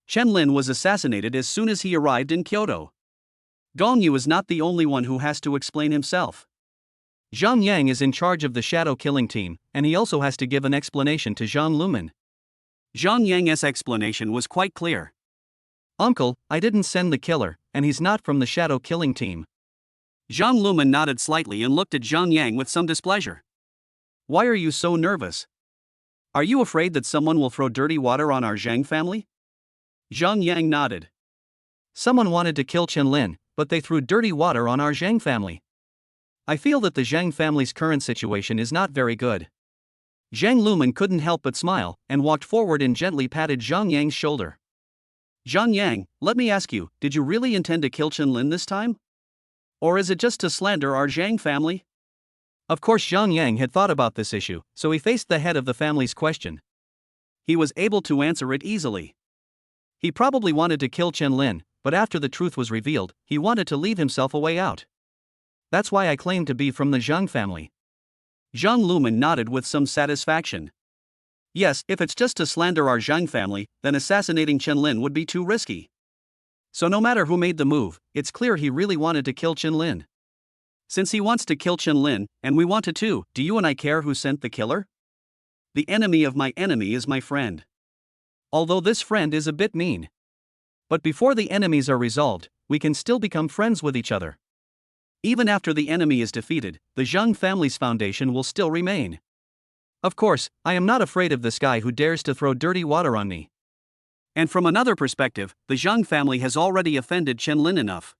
Chen Lin was assassinated as soon as he arrived in Kyoto. Gong Yu is not the only one who has to explain himself. Zhang Yang is in charge of the shadow killing team, and he also has to give an explanation to Zhang Lumen. Zhang Yang's explanation was quite clear. Uncle, I didn't send the killer, and he's not from the shadow killing team. Zhang Lumen nodded slightly and looked at Zhang Yang with some displeasure. Why are you so nervous? Are you afraid that someone will throw dirty water on our Zhang family? Zhang Yang nodded. Someone wanted to kill Chen Lin, but they threw dirty water on our Zhang family. I feel that the Zhang family's current situation is not very good. Zhang Lumen couldn't help but smile, and walked forward and gently patted Zhang Yang's shoulder. Zhang Yang, let me ask you, did you really intend to kill Chen Lin this time? Or is it just to slander our Zhang family? Of course Zhang Yang had thought about this issue, so he faced the head of the family's question. He was able to answer it easily. He probably wanted to kill Chen Lin, but after the truth was revealed, he wanted to leave himself a way out. That's why I claim to be from the Zhang family. Zhang Lumen nodded with some satisfaction. Yes, if it's just to slander our Zhang family, then assassinating Chen Lin would be too risky. So no matter who made the move, it's clear he really wanted to kill Chen Lin. Since he wants to kill Chen Lin, and we want to too, do you and I care who sent the killer? The enemy of my enemy is my friend. Although this friend is a bit mean. But before the enemies are resolved, we can still become friends with each other. Even after the enemy is defeated, the Zhang family's foundation will still remain. Of course, I am not afraid of this guy who dares to throw dirty water on me. And from another perspective, the Zhang family has already offended Chen Lin enough.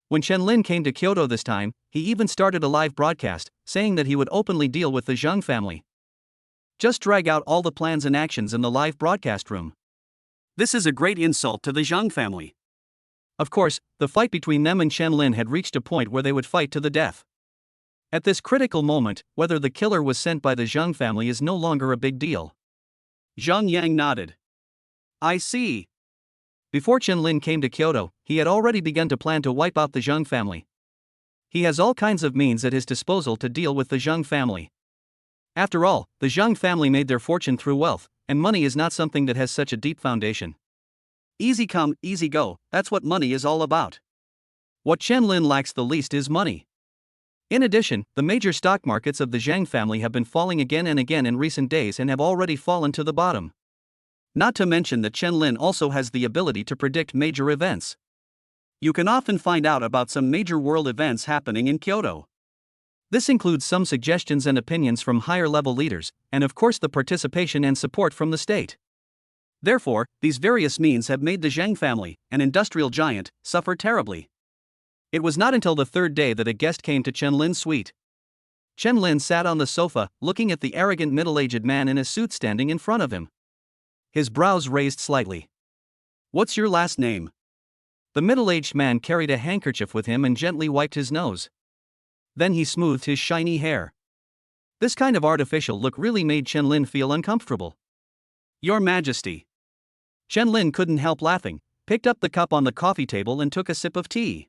When Chen Lin came to Kyoto this time, he even started a live broadcast, saying that he would openly deal with the Zhang family. Just drag out all the plans and actions in the live broadcast room. This is a great insult to the Zhang family. Of course, the fight between them and Chen Lin had reached a point where they would fight to the death. At this critical moment, whether the killer was sent by the Zhang family is no longer a big deal. Zhang Yang nodded. I see. Before Chen Lin came to Kyoto, he had already begun to plan to wipe out the Zhang family. He has all kinds of means at his disposal to deal with the Zhang family. After all, the Zhang family made their fortune through wealth, and money is not something that has such a deep foundation. Easy come, easy go, that's what money is all about. What Chen Lin lacks the least is money. In addition, the major stock markets of the Zhang family have been falling again and again in recent days and have already fallen to the bottom. Not to mention that Chen Lin also has the ability to predict major events. You can often find out about some major world events happening in Kyoto. This includes some suggestions and opinions from higher-level leaders, and of course the participation and support from the state. Therefore, these various means have made the Zhang family, an industrial giant, suffer terribly. It was not until the third day that a guest came to Chen Lin's suite. Chen Lin sat on the sofa, looking at the arrogant middle-aged man in a suit standing in front of him. His brows raised slightly. What's your last name? The middle-aged man carried a handkerchief with him and gently wiped his nose. Then he smoothed his shiny hair. This kind of artificial look really made Chen Lin feel uncomfortable. Your Majesty. Chen Lin couldn't help laughing, picked up the cup on the coffee table and took a sip of tea.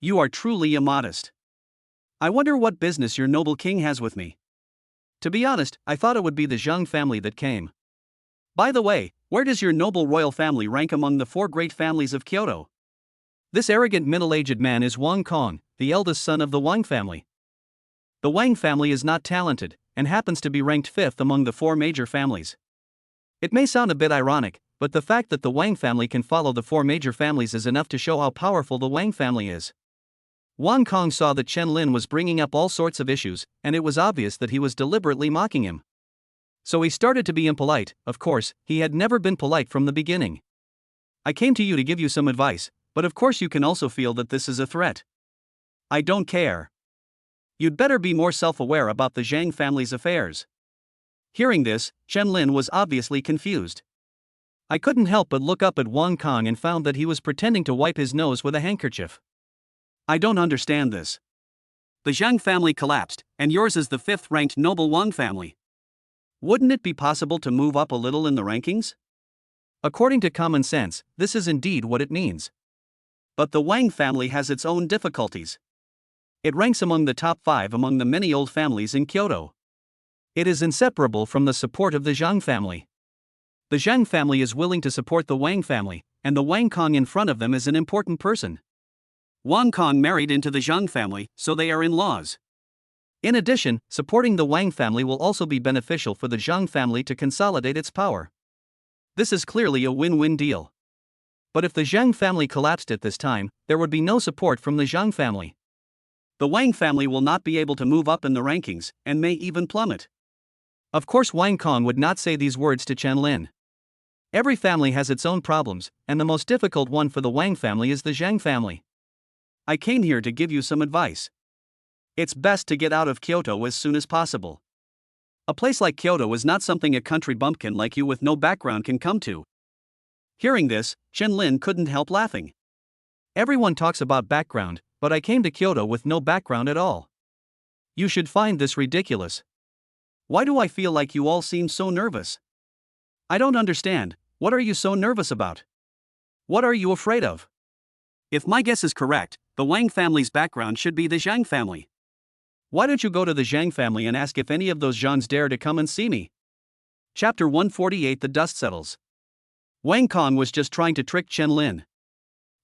You are truly immodest. I wonder what business your noble king has with me. To be honest, I thought it would be the Zhang family that came. By the way, where does your noble royal family rank among the 4 great families of Kyoto? This arrogant middle-aged man is Wang Kong, the eldest son of the Wang family. The Wang family is not talented, and happens to be ranked 5th among the 4 major families. It may sound a bit ironic, but the fact that the Wang family can follow the 4 major families is enough to show how powerful the Wang family is. Wang Kong saw that Chen Lin was bringing up all sorts of issues, and it was obvious that he was deliberately mocking him. So he started to be impolite. Of course, he had never been polite from the beginning. I came to you to give you some advice, but of course you can also feel that this is a threat. I don't care. You'd better be more self-aware about the Zhang family's affairs. Hearing this, Chen Lin was obviously confused. I couldn't help but look up at Wang Kong and found that he was pretending to wipe his nose with a handkerchief. I don't understand this. The Zhang family collapsed, and yours is the 5th-ranked noble Wang family. Wouldn't it be possible to move up a little in the rankings? According to common sense, this is indeed what it means. But the Wang family has its own difficulties. It ranks among the top 5 among the many old families in Kyoto. It is inseparable from the support of the Zhang family. The Zhang family is willing to support the Wang family, and the Wang Kong in front of them is an important person. Wang Kong married into the Zhang family, so they are in-laws. In addition, supporting the Wang family will also be beneficial for the Zhang family to consolidate its power. This is clearly a win-win deal. But if the Zhang family collapsed at this time, there would be no support from the Zhang family. The Wang family will not be able to move up in the rankings, and may even plummet. Of course, Wang Kong would not say these words to Chen Lin. Every family has its own problems, and the most difficult one for the Wang family is the Zhang family. I came here to give you some advice. It's best to get out of Kyoto as soon as possible. A place like Kyoto is not something a country bumpkin like you with no background can come to. Hearing this, Chen Lin couldn't help laughing. Everyone talks about background, but I came to Kyoto with no background at all. You should find this ridiculous. Why do I feel like you all seem so nervous? I don't understand. What are you so nervous about? What are you afraid of? If my guess is correct, the Wang family's background should be the Zhang family. Why don't you go to the Zhang family and ask if any of those Zhangs dare to come and see me? Chapter 148 The Dust Settles. Wang Kong was just trying to trick Chen Lin.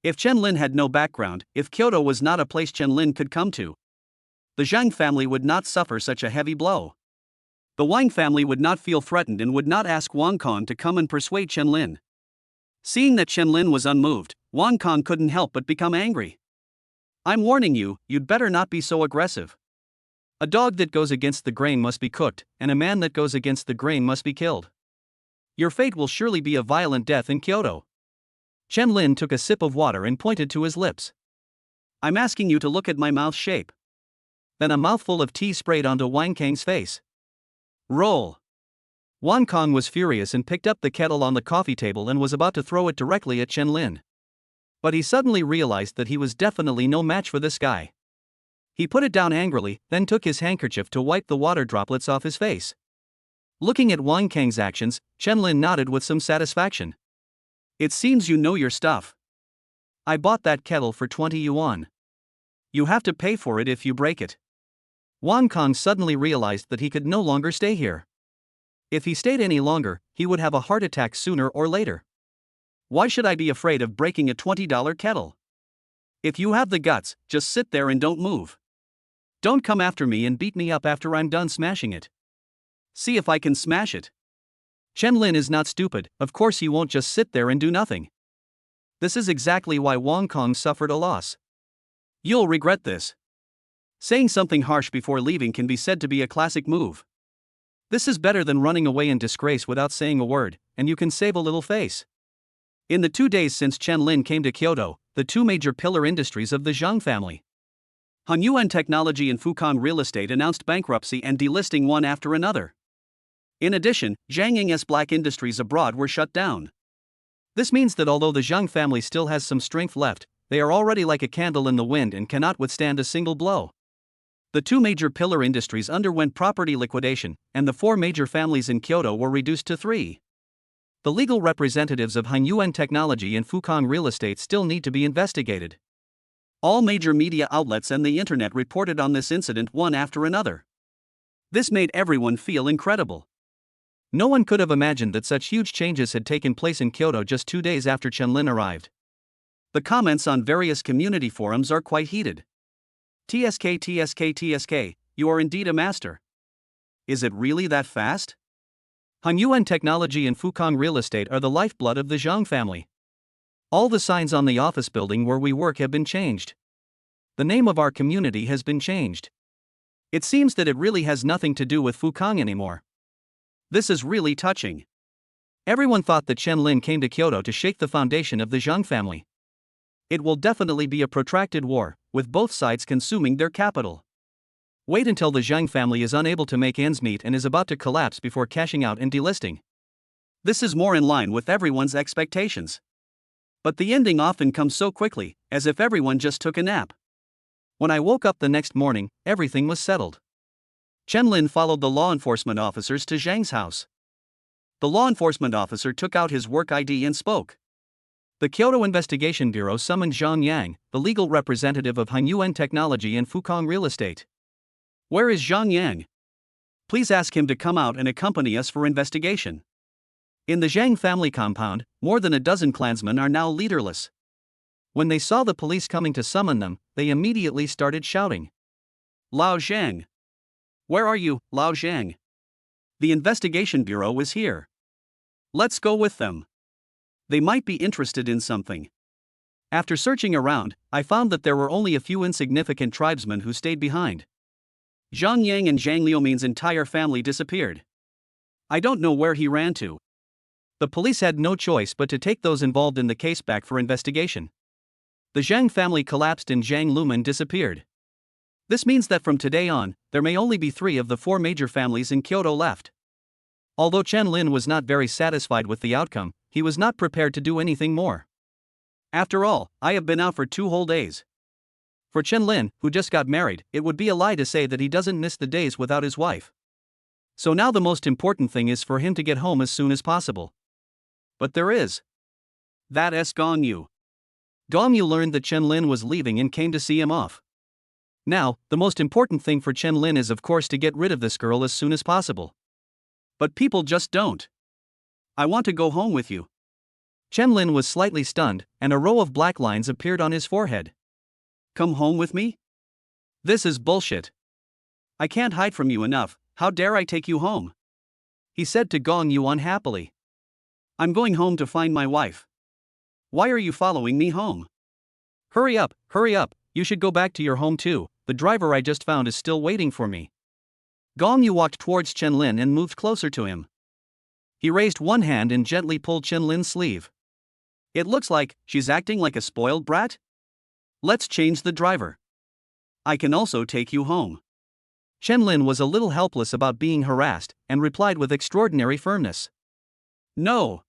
If Chen Lin had no background, if Kyoto was not a place Chen Lin could come to, the Zhang family would not suffer such a heavy blow. The Wang family would not feel threatened and would not ask Wang Kong to come and persuade Chen Lin. Seeing that Chen Lin was unmoved, Wang Kong couldn't help but become angry. I'm warning you, you'd better not be so aggressive. A dog that goes against the grain must be cooked, and a man that goes against the grain must be killed. Your fate will surely be a violent death in Kyoto. Chen Lin took a sip of water and pointed to his lips. I'm asking you to look at my mouth shape. Then a mouthful of tea sprayed onto Wang Kang's face. Roll. Wang Kong was furious and picked up the kettle on the coffee table and was about to throw it directly at Chen Lin. But he suddenly realized that he was definitely no match for this guy. He put it down angrily, then took his handkerchief to wipe the water droplets off his face. Looking at Wang Kang's actions, Chen Lin nodded with some satisfaction. It seems you know your stuff. I bought that kettle for 20 yuan. You have to pay for it if you break it. Wang Kong suddenly realized that he could no longer stay here. If he stayed any longer, he would have a heart attack sooner or later. Why should I be afraid of breaking a $20 kettle? If you have the guts, just sit there and don't move. Don't come after me and beat me up after I'm done smashing it. See if I can smash it. Chen Lin is not stupid, of course he won't just sit there and do nothing. This is exactly why Wang Kong suffered a loss. You'll regret this. Saying something harsh before leaving can be said to be a classic move. This is better than running away in disgrace without saying a word, and you can save a little face. In the 2 days since Chen Lin came to Kyoto, the 2 major pillar industries of the Zhang family, Honeymoon Technology and Fukang Real Estate, announced bankruptcy and delisting one after another. In addition, Zhang's black industries abroad were shut down. This means that although the Zhang family still has some strength left, they are already like a candle in the wind and cannot withstand a single blow. The 2 major pillar industries underwent property liquidation, and the 4 major families in Kyoto were reduced to 3. The legal representatives of Honeymoon Technology and Fukang Real Estate still need to be investigated. All major media outlets and the internet reported on this incident one after another. This made everyone feel incredible. No one could have imagined that such huge changes had taken place in Kyoto just 2 days after Chen Lin arrived. The comments on various community forums are quite heated. TSK, you are indeed a master. Is it really that fast? Honeymoon Technology and Fukang Real Estate are the lifeblood of the Zhang family. All the signs on the office building where we work have been changed. The name of our community has been changed. It seems that it really has nothing to do with Fukang anymore. This is really touching. Everyone thought that Chen Lin came to Kyoto to shake the foundation of the Zhang family. It will definitely be a protracted war, with both sides consuming their capital. Wait until the Zhang family is unable to make ends meet and is about to collapse before cashing out and delisting. This is more in line with everyone's expectations. But the ending often comes so quickly, as if everyone just took a nap. When I woke up the next morning, everything was settled. Chen Lin followed the law enforcement officers to Zhang's house. The law enforcement officer took out his work ID and spoke. The Kyoto Investigation Bureau summoned Zhang Yang, the legal representative of Honeymoon Technology and Fukong Real Estate. Where is Zhang Yang? Please ask him to come out and accompany us for investigation. In the Zhang family compound, more than a dozen clansmen are now leaderless. When they saw the police coming to summon them, they immediately started shouting. Lao Zhang! Where are you, Lao Zhang? The investigation bureau is here. Let's go with them. They might be interested in something. After searching around, I found that there were only a few insignificant tribesmen who stayed behind. Zhang Yang and Zhang Liumin's entire family disappeared. I don't know where he ran to. The police had no choice but to take those involved in the case back for investigation. The Zhang family collapsed and Zhang Liumin disappeared. This means that from today on, there may only be 3 of the 4 major families in Kyoto left. Although Chen Lin was not very satisfied with the outcome, he was not prepared to do anything more. After all, I have been out for 2 whole days. For Chen Lin, who just got married, it would be a lie to say that he doesn't miss the days without his wife. So now the most important thing is for him to get home as soon as possible. But there is. That's Gong Yu. Gong Yu learned that Chen Lin was leaving and came to see him off. Now, the most important thing for Chen Lin is of course to get rid of this girl as soon as possible. But people just don't. I want to go home with you. Chen Lin was slightly stunned, and a row of black lines appeared on his forehead. Come home with me? This is bullshit. I can't hide from you enough, how dare I take you home? He said to Gong Yu unhappily. I'm going home to find my wife. Why are you following me home? Hurry up, you should go back to your home too, the driver I just found is still waiting for me. Gong Yu walked towards Chen Lin and moved closer to him. He raised one hand and gently pulled Chen Lin's sleeve. It looks like she's acting like a spoiled brat? Let's change the driver. I can also take you home. Chen Lin was a little helpless about being harassed, and replied with extraordinary firmness. No.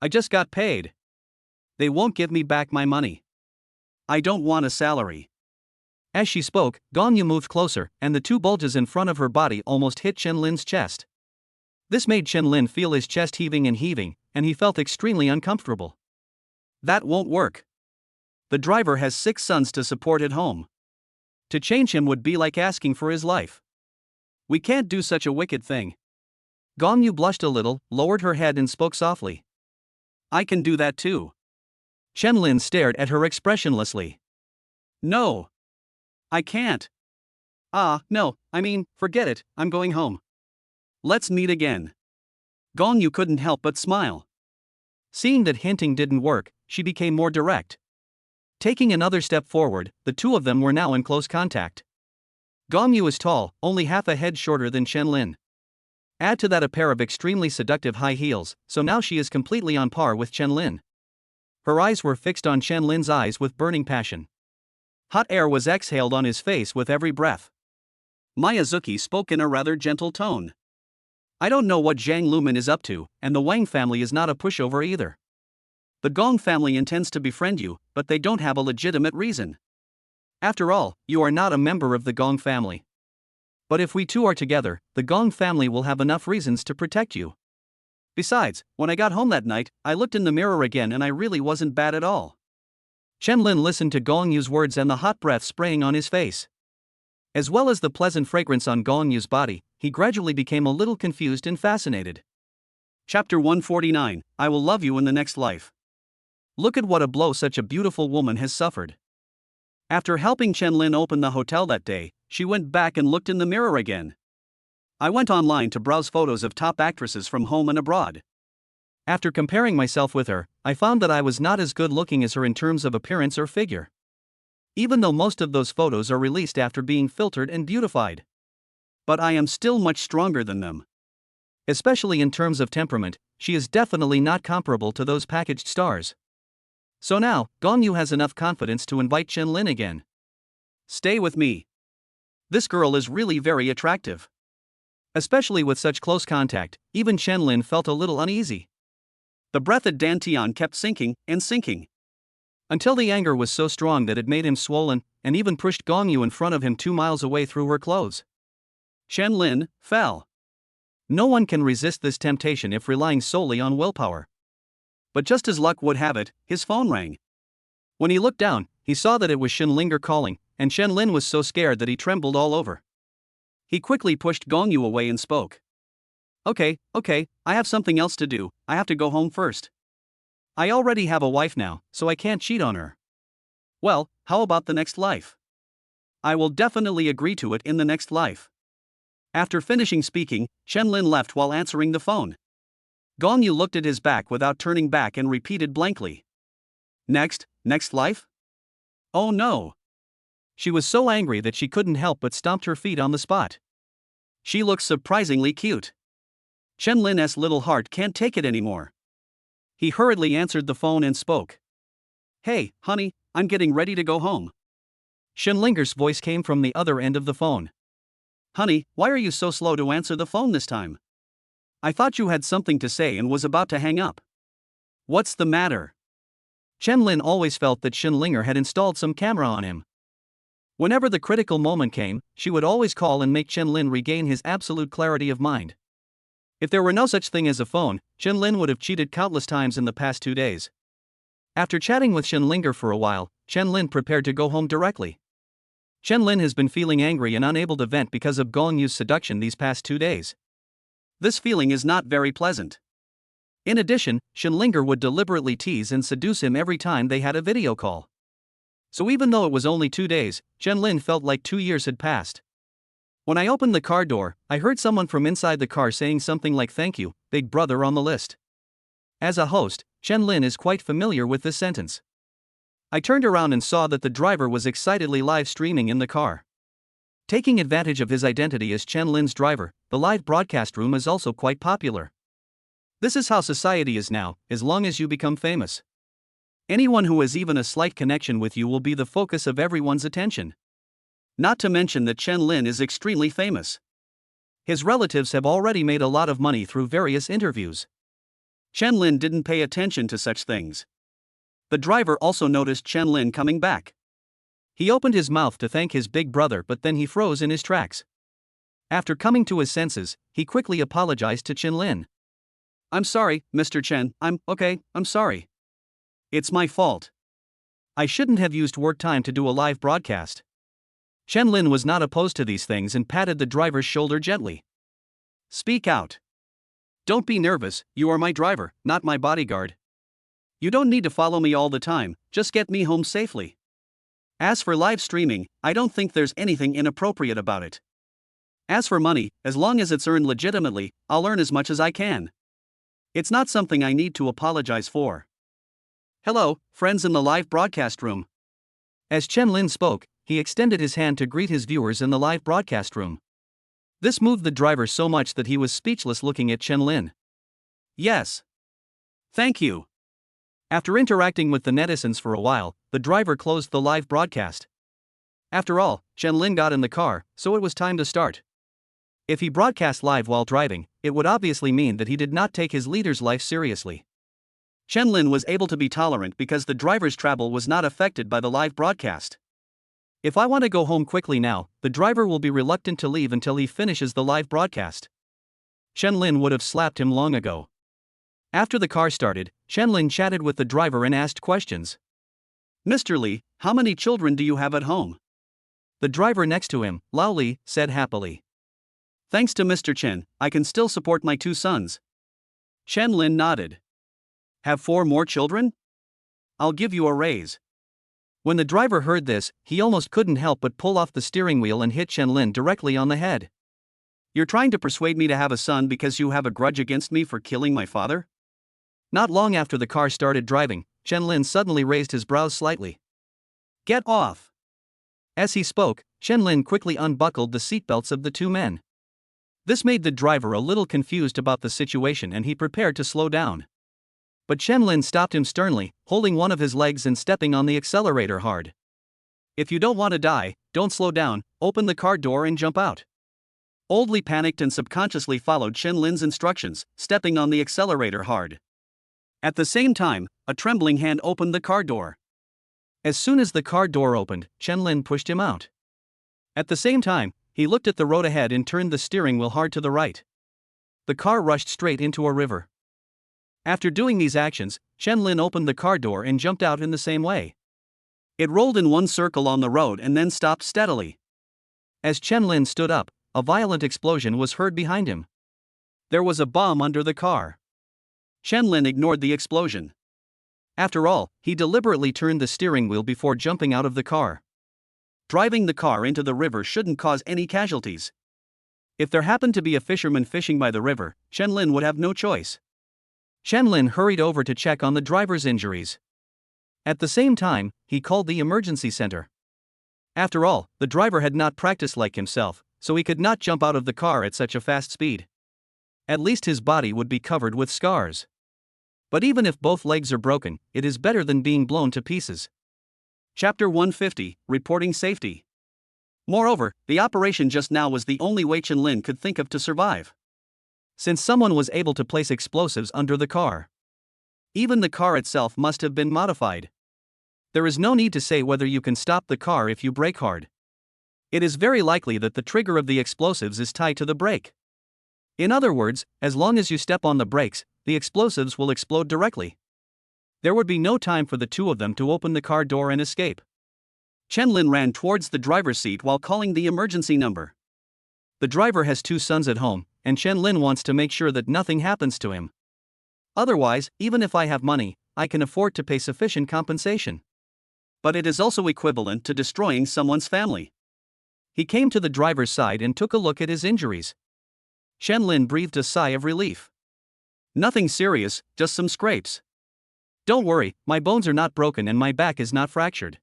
I just got paid. They won't give me back my money. I don't want a salary. As she spoke, Gong Yu moved closer, and the 2 bulges in front of her body almost hit Chen Lin's chest. This made Chen Lin feel his chest heaving, and he felt extremely uncomfortable. That won't work. The driver has 6 sons to support at home. To change him would be like asking for his life. We can't do such a wicked thing. Gong Yu blushed a little, lowered her head and spoke softly. I can do that too. Chen Lin stared at her expressionlessly. No. I can't. No, forget it, I'm going home. Let's meet again. Gong Yu couldn't help but smile. Seeing that hinting didn't work, she became more direct. Taking another step forward, the 2 of them were now in close contact. Gong Yu is tall, only half a head shorter than Chen Lin. Add to that a pair of extremely seductive high heels, so now she is completely on par with Chen Lin. Her eyes were fixed on Chen Lin's eyes with burning passion. Hot air was exhaled on his face with every breath. Miyazuki spoke in a rather gentle tone. I don't know what Zhang Liumin is up to, and the Wang family is not a pushover either. The Gong family intends to befriend you, but they don't have a legitimate reason. After all, you are not a member of the Gong family. But if we 2 are together, the Gong family will have enough reasons to protect you. Besides, when I got home that night, I looked in the mirror again and I really wasn't bad at all. Chen Lin listened to Gong Yu's words and the hot breath spraying on his face. As well as the pleasant fragrance on Gong Yu's body, he gradually became a little confused and fascinated. Chapter 149, I Will Love You in the Next Life. Look at what a blow such a beautiful woman has suffered. After helping Chen Lin open the hotel that day, she went back and looked in the mirror again. I went online to browse photos of top actresses from home and abroad. After comparing myself with her, I found that I was not as good looking as her in terms of appearance or figure. Even though most of those photos are released after being filtered and beautified. But I am still much stronger than them. Especially in terms of temperament, she is definitely not comparable to those packaged stars. So now, Gong Yu has enough confidence to invite Chen Lin again. Stay with me. This girl is really very attractive. Especially with such close contact, even Chen Lin felt a little uneasy. The breath at Dan Tian kept sinking and sinking, until the anger was so strong that it made him swollen, and even pushed Gong Yu in front of him 2 miles away through her clothes. Chen Lin fell. No one can resist this temptation if relying solely on willpower. But just as luck would have it, his phone rang. When he looked down, he saw that it was Shenlinger calling, and Chen Lin was so scared that he trembled all over. He quickly pushed Gong Yu away and spoke. Okay, I have something else to do, I have to go home first. I already have a wife now, so I can't cheat on her. Well, how about the next life? I will definitely agree to it in the next life. After finishing speaking, Chen Lin left while answering the phone. Gong Yu looked at his back without turning back and repeated blankly. Next life? Oh no. She was so angry that she couldn't help but stomped her feet on the spot. She looks surprisingly cute. Chen Lin's little heart can't take it anymore. He hurriedly answered the phone and spoke. Hey, honey, I'm getting ready to go home. Shenlinger's voice came from the other end of the phone. Honey, why are you so slow to answer the phone this time? I thought you had something to say and was about to hang up. What's the matter? Chen Lin always felt that Shenlinger had installed some camera on him. Whenever the critical moment came, she would always call and make Chen Lin regain his absolute clarity of mind. If there were no such thing as a phone, Chen Lin would have cheated countless times in the past 2 days. After chatting with Shenlinger for a while, Chen Lin prepared to go home directly. Chen Lin has been feeling angry and unable to vent because of Gong Yu's seduction these past 2 days. This feeling is not very pleasant. In addition, Shenlinger would deliberately tease and seduce him every time they had a video call. So even though it was only 2 days, Chen Lin felt like 2 years had passed. When I opened the car door, I heard someone from inside the car saying something like "Thank you, big brother" on the list. As a host, Chen Lin is quite familiar with this sentence. I turned around and saw that the driver was excitedly live streaming in the car. Taking advantage of his identity as Chen Lin's driver, the live broadcast room is also quite popular. This is how society is now, as long as you become famous. Anyone who has even a slight connection with you will be the focus of everyone's attention. Not to mention that Chen Lin is extremely famous. His relatives have already made a lot of money through various interviews. Chen Lin didn't pay attention to such things. The driver also noticed Chen Lin coming back. He opened his mouth to thank his big brother, but then he froze in his tracks. After coming to his senses, he quickly apologized to Chen Lin. I'm sorry, Mr. Chen, I'm sorry. It's my fault. I shouldn't have used work time to do a live broadcast. Chen Lin was not opposed to these things and patted the driver's shoulder gently. Speak out. Don't be nervous, you are my driver, not my bodyguard. You don't need to follow me all the time, just get me home safely. As for live streaming, I don't think there's anything inappropriate about it. As for money, as long as it's earned legitimately, I'll earn as much as I can. It's not something I need to apologize for. Hello, friends in the live broadcast room. As Chen Lin spoke, he extended his hand to greet his viewers in the live broadcast room. This moved the driver so much that he was speechless looking at Chen Lin. Yes. Thank you. After interacting with the netizens for a while, the driver closed the live broadcast. After all, Chen Lin got in the car, so it was time to start. If he broadcast live while driving, it would obviously mean that he did not take his leader's life seriously. Chen Lin was able to be tolerant because the driver's travel was not affected by the live broadcast. If I want to go home quickly now, the driver will be reluctant to leave until he finishes the live broadcast. Chen Lin would have slapped him long ago. After the car started, Chen Lin chatted with the driver and asked questions. Mr. Li, how many children do you have at home? The driver next to him, Lao Li, said happily. Thanks to Mr. Chen, I can still support my 2 sons. Chen Lin nodded. Have 4 more children? I'll give you a raise. When the driver heard this, he almost couldn't help but pull off the steering wheel and hit Chen Lin directly on the head. You're trying to persuade me to have a son because you have a grudge against me for killing my father? Not long after the car started driving, Chen Lin suddenly raised his brows slightly. Get off! As he spoke, Chen Lin quickly unbuckled the seatbelts of the 2 men. This made the driver a little confused about the situation and he prepared to slow down. But Chen Lin stopped him sternly, holding one of his legs and stepping on the accelerator hard. If you don't want to die, don't slow down, open the car door and jump out. Old Lee panicked and subconsciously followed Chen Lin's instructions, stepping on the accelerator hard. At the same time, a trembling hand opened the car door. As soon as the car door opened, Chen Lin pushed him out. At the same time, he looked at the road ahead and turned the steering wheel hard to the right. The car rushed straight into a river. After doing these actions, Chen Lin opened the car door and jumped out in the same way. It rolled in one circle on the road and then stopped steadily. As Chen Lin stood up, a violent explosion was heard behind him. There was a bomb under the car. Chen Lin ignored the explosion. After all, he deliberately turned the steering wheel before jumping out of the car. Driving the car into the river shouldn't cause any casualties. If there happened to be a fisherman fishing by the river, Chen Lin would have no choice. Chen Lin hurried over to check on the driver's injuries. At the same time, he called the emergency center. After all, the driver had not practiced like himself, so he could not jump out of the car at such a fast speed. At least his body would be covered with scars. But even if both legs are broken, it is better than being blown to pieces. Chapter 150, Reporting Safety. Moreover, the operation just now was the only way Chen Lin could think of to survive. Since someone was able to place explosives under the car. Even the car itself must have been modified. There is no need to say whether you can stop the car if you brake hard. It is very likely that the trigger of the explosives is tied to the brake. In other words, as long as you step on the brakes, the explosives will explode directly. There would be no time for the two of them to open the car door and escape. Chen Lin ran towards the driver's seat while calling the emergency number. The driver has 2 sons at home, and Chen Lin wants to make sure that nothing happens to him. Otherwise, even if I have money, I can afford to pay sufficient compensation. But it is also equivalent to destroying someone's family. He came to the driver's side and took a look at his injuries. Chen Lin breathed a sigh of relief. Nothing serious, just some scrapes. Don't worry, my bones are not broken and my back is not fractured.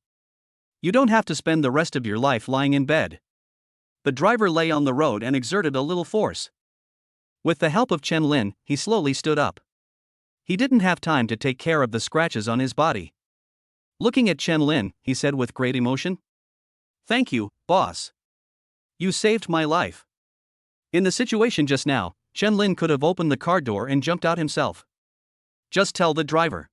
You don't have to spend the rest of your life lying in bed. The driver lay on the road and exerted a little force. With the help of Chen Lin, he slowly stood up. He didn't have time to take care of the scratches on his body. Looking at Chen Lin, he said with great emotion, "Thank you, boss. You saved my life." In the situation just now, Chen Lin could have opened the car door and jumped out himself. Just tell the driver.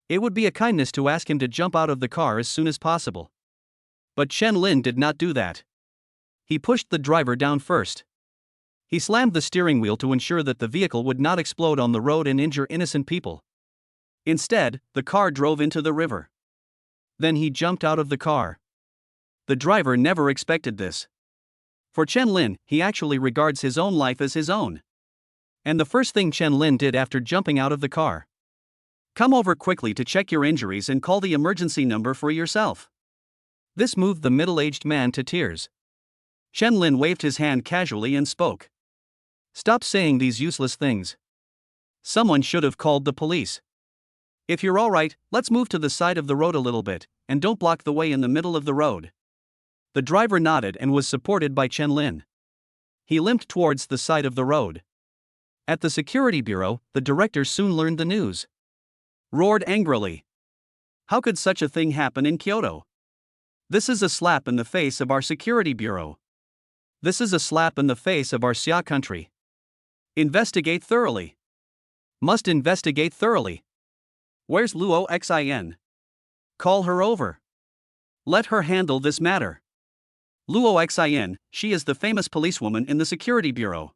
It would be a kindness to ask him to jump out of the car as soon as possible. But Chen Lin did not do that. He pushed the driver down first. He slammed the steering wheel to ensure that the vehicle would not explode on the road and injure innocent people. Instead, the car drove into the river. Then he jumped out of the car. The driver never expected this. For Chen Lin, he actually regards his own life as his own. And the first thing Chen Lin did after jumping out of the car: "Come over quickly to check your injuries and call the emergency number for yourself." This moved the middle-aged man to tears. Chen Lin waved his hand casually and spoke. "Stop saying these useless things. Someone should have called the police. If you're alright, let's move to the side of the road a little bit, and don't block the way in the middle of the road." The driver nodded and was supported by Chen Lin. He limped towards the side of the road. At the security bureau, the director soon learned the news. Roared angrily. How could such a thing happen in Kyoto? This is a slap in the face of our security bureau. This is a slap in the face of our Xia country. Investigate thoroughly. Must investigate thoroughly. Where's Luo Xin? Call her over. Let her handle this matter. Luo Xin, she is the famous policewoman in the security bureau.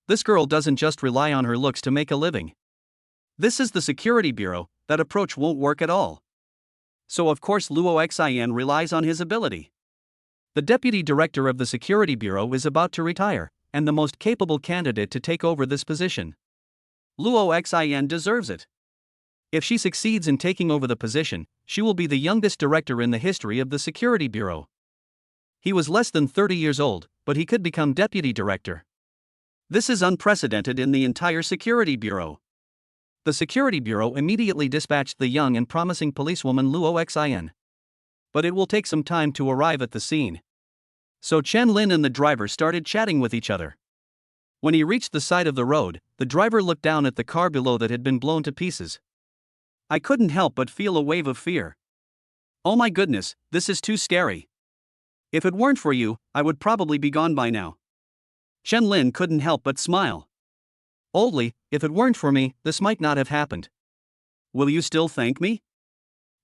This girl doesn't just rely on her looks to make a living. This is the security bureau, that approach won't work at all. So of course Luo Xin relies on his ability. The deputy director of the security bureau is about to retire, and the most capable candidate to take over this position. Luo Xin deserves it. If she succeeds in taking over the position, she will be the youngest director in the history of the security bureau. He was less than 30 years old, but he could become deputy director. This is unprecedented in the entire security bureau. The security bureau immediately dispatched the young and promising policewoman Luo Xin. But it will take some time to arrive at the scene. So Chen Lin and the driver started chatting with each other. When he reached the side of the road, the driver looked down at the car below that had been blown to pieces. "I couldn't help but feel a wave of fear. Oh my goodness, this is too scary. If it weren't for you, I would probably be gone by now. Chen Lin couldn't help but smile. Oldly, if it weren't for me, this might not have happened. Will you still thank me?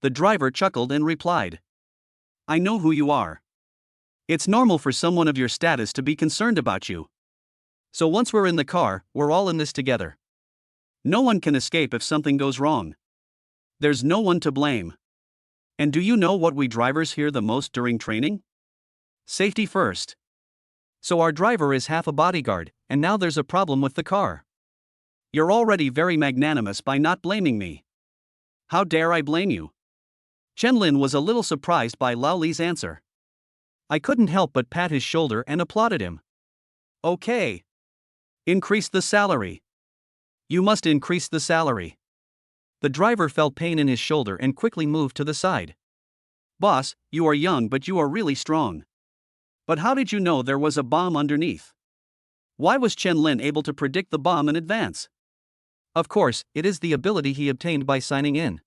The driver chuckled and replied. I know who you are. It's normal for someone of your status to be concerned about you. So once we're in the car, we're all in this together. No one can escape if something goes wrong. There's no one to blame. And do you know what we drivers hear the most during training? Safety first. So our driver is half a bodyguard, and now there's a problem with the car. You're already very magnanimous by not blaming me. How dare I blame you? Chen Lin was a little surprised by Lao Li's answer. I couldn't help but pat his shoulder and applauded him. Okay. Increase the salary. You must increase the salary. The driver felt pain in his shoulder and quickly moved to the side. Boss, you are young but you are really strong. But how did you know there was a bomb underneath? Why was Chen Lin able to predict the bomb in advance? Of course, it is the ability he obtained by signing in.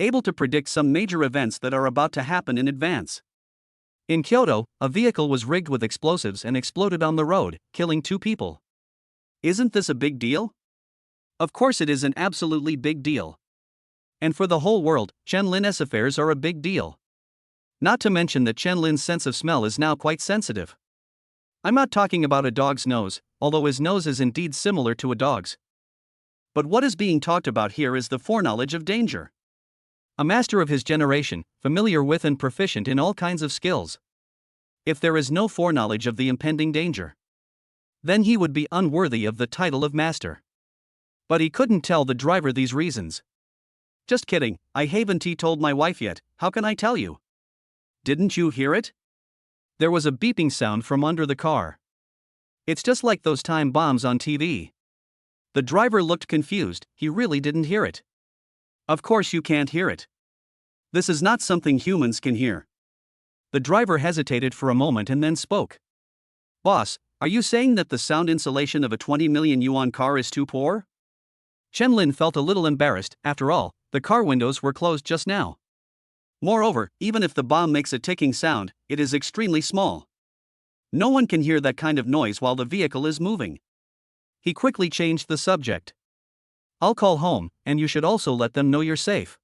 Able to predict some major events that are about to happen in advance. In Kyoto, a vehicle was rigged with explosives and exploded on the road, killing 2 people. Isn't this a big deal? Of course it is an absolutely big deal. And for the whole world, Chen Lin's affairs are a big deal. Not to mention that Chen Lin's sense of smell is now quite sensitive. I'm not talking about a dog's nose, although his nose is indeed similar to a dog's. But what is being talked about here is the foreknowledge of danger. A master of his generation, familiar with and proficient in all kinds of skills. If there is no foreknowledge of the impending danger, then he would be unworthy of the title of master. But he couldn't tell the driver these reasons. Just kidding, I haven't told my wife yet, how can I tell you? Didn't you hear it? There was a beeping sound from under the car. It's just like those time bombs on TV. The driver looked confused, he really didn't hear it. Of course you can't hear it. This is not something humans can hear. The driver hesitated for a moment and then spoke. Boss, are you saying that the sound insulation of a 20 million yuan car is too poor? Chen Lin felt a little embarrassed, after all, the car windows were closed just now. Moreover, even if the bomb makes a ticking sound, it is extremely small. No one can hear that kind of noise while the vehicle is moving. He quickly changed the subject. I'll call home, and you should also let them know you're safe.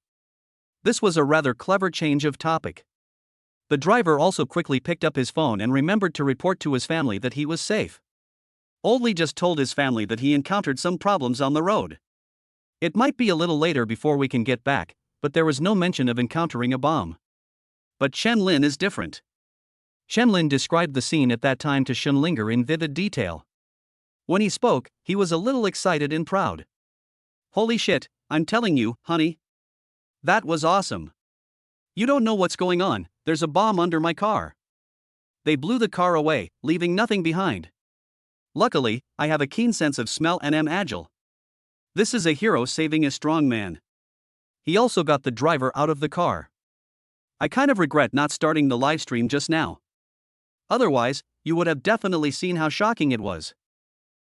This was a rather clever change of topic. The driver also quickly picked up his phone and remembered to report to his family that he was safe. Oldly just told his family that he encountered some problems on the road. It might be a little later before we can get back, but there was no mention of encountering a bomb. But Chen Lin is different. Chen Lin described the scene at that time to Shenlinger in vivid detail. When he spoke, he was a little excited and proud. Holy shit, I'm telling you, honey. That was awesome. You don't know what's going on, there's a bomb under my car. They blew the car away, leaving nothing behind. Luckily, I have a keen sense of smell and am agile. This is a hero saving a strong man. He also got the driver out of the car. I kind of regret not starting the livestream just now. Otherwise, you would have definitely seen how shocking it was.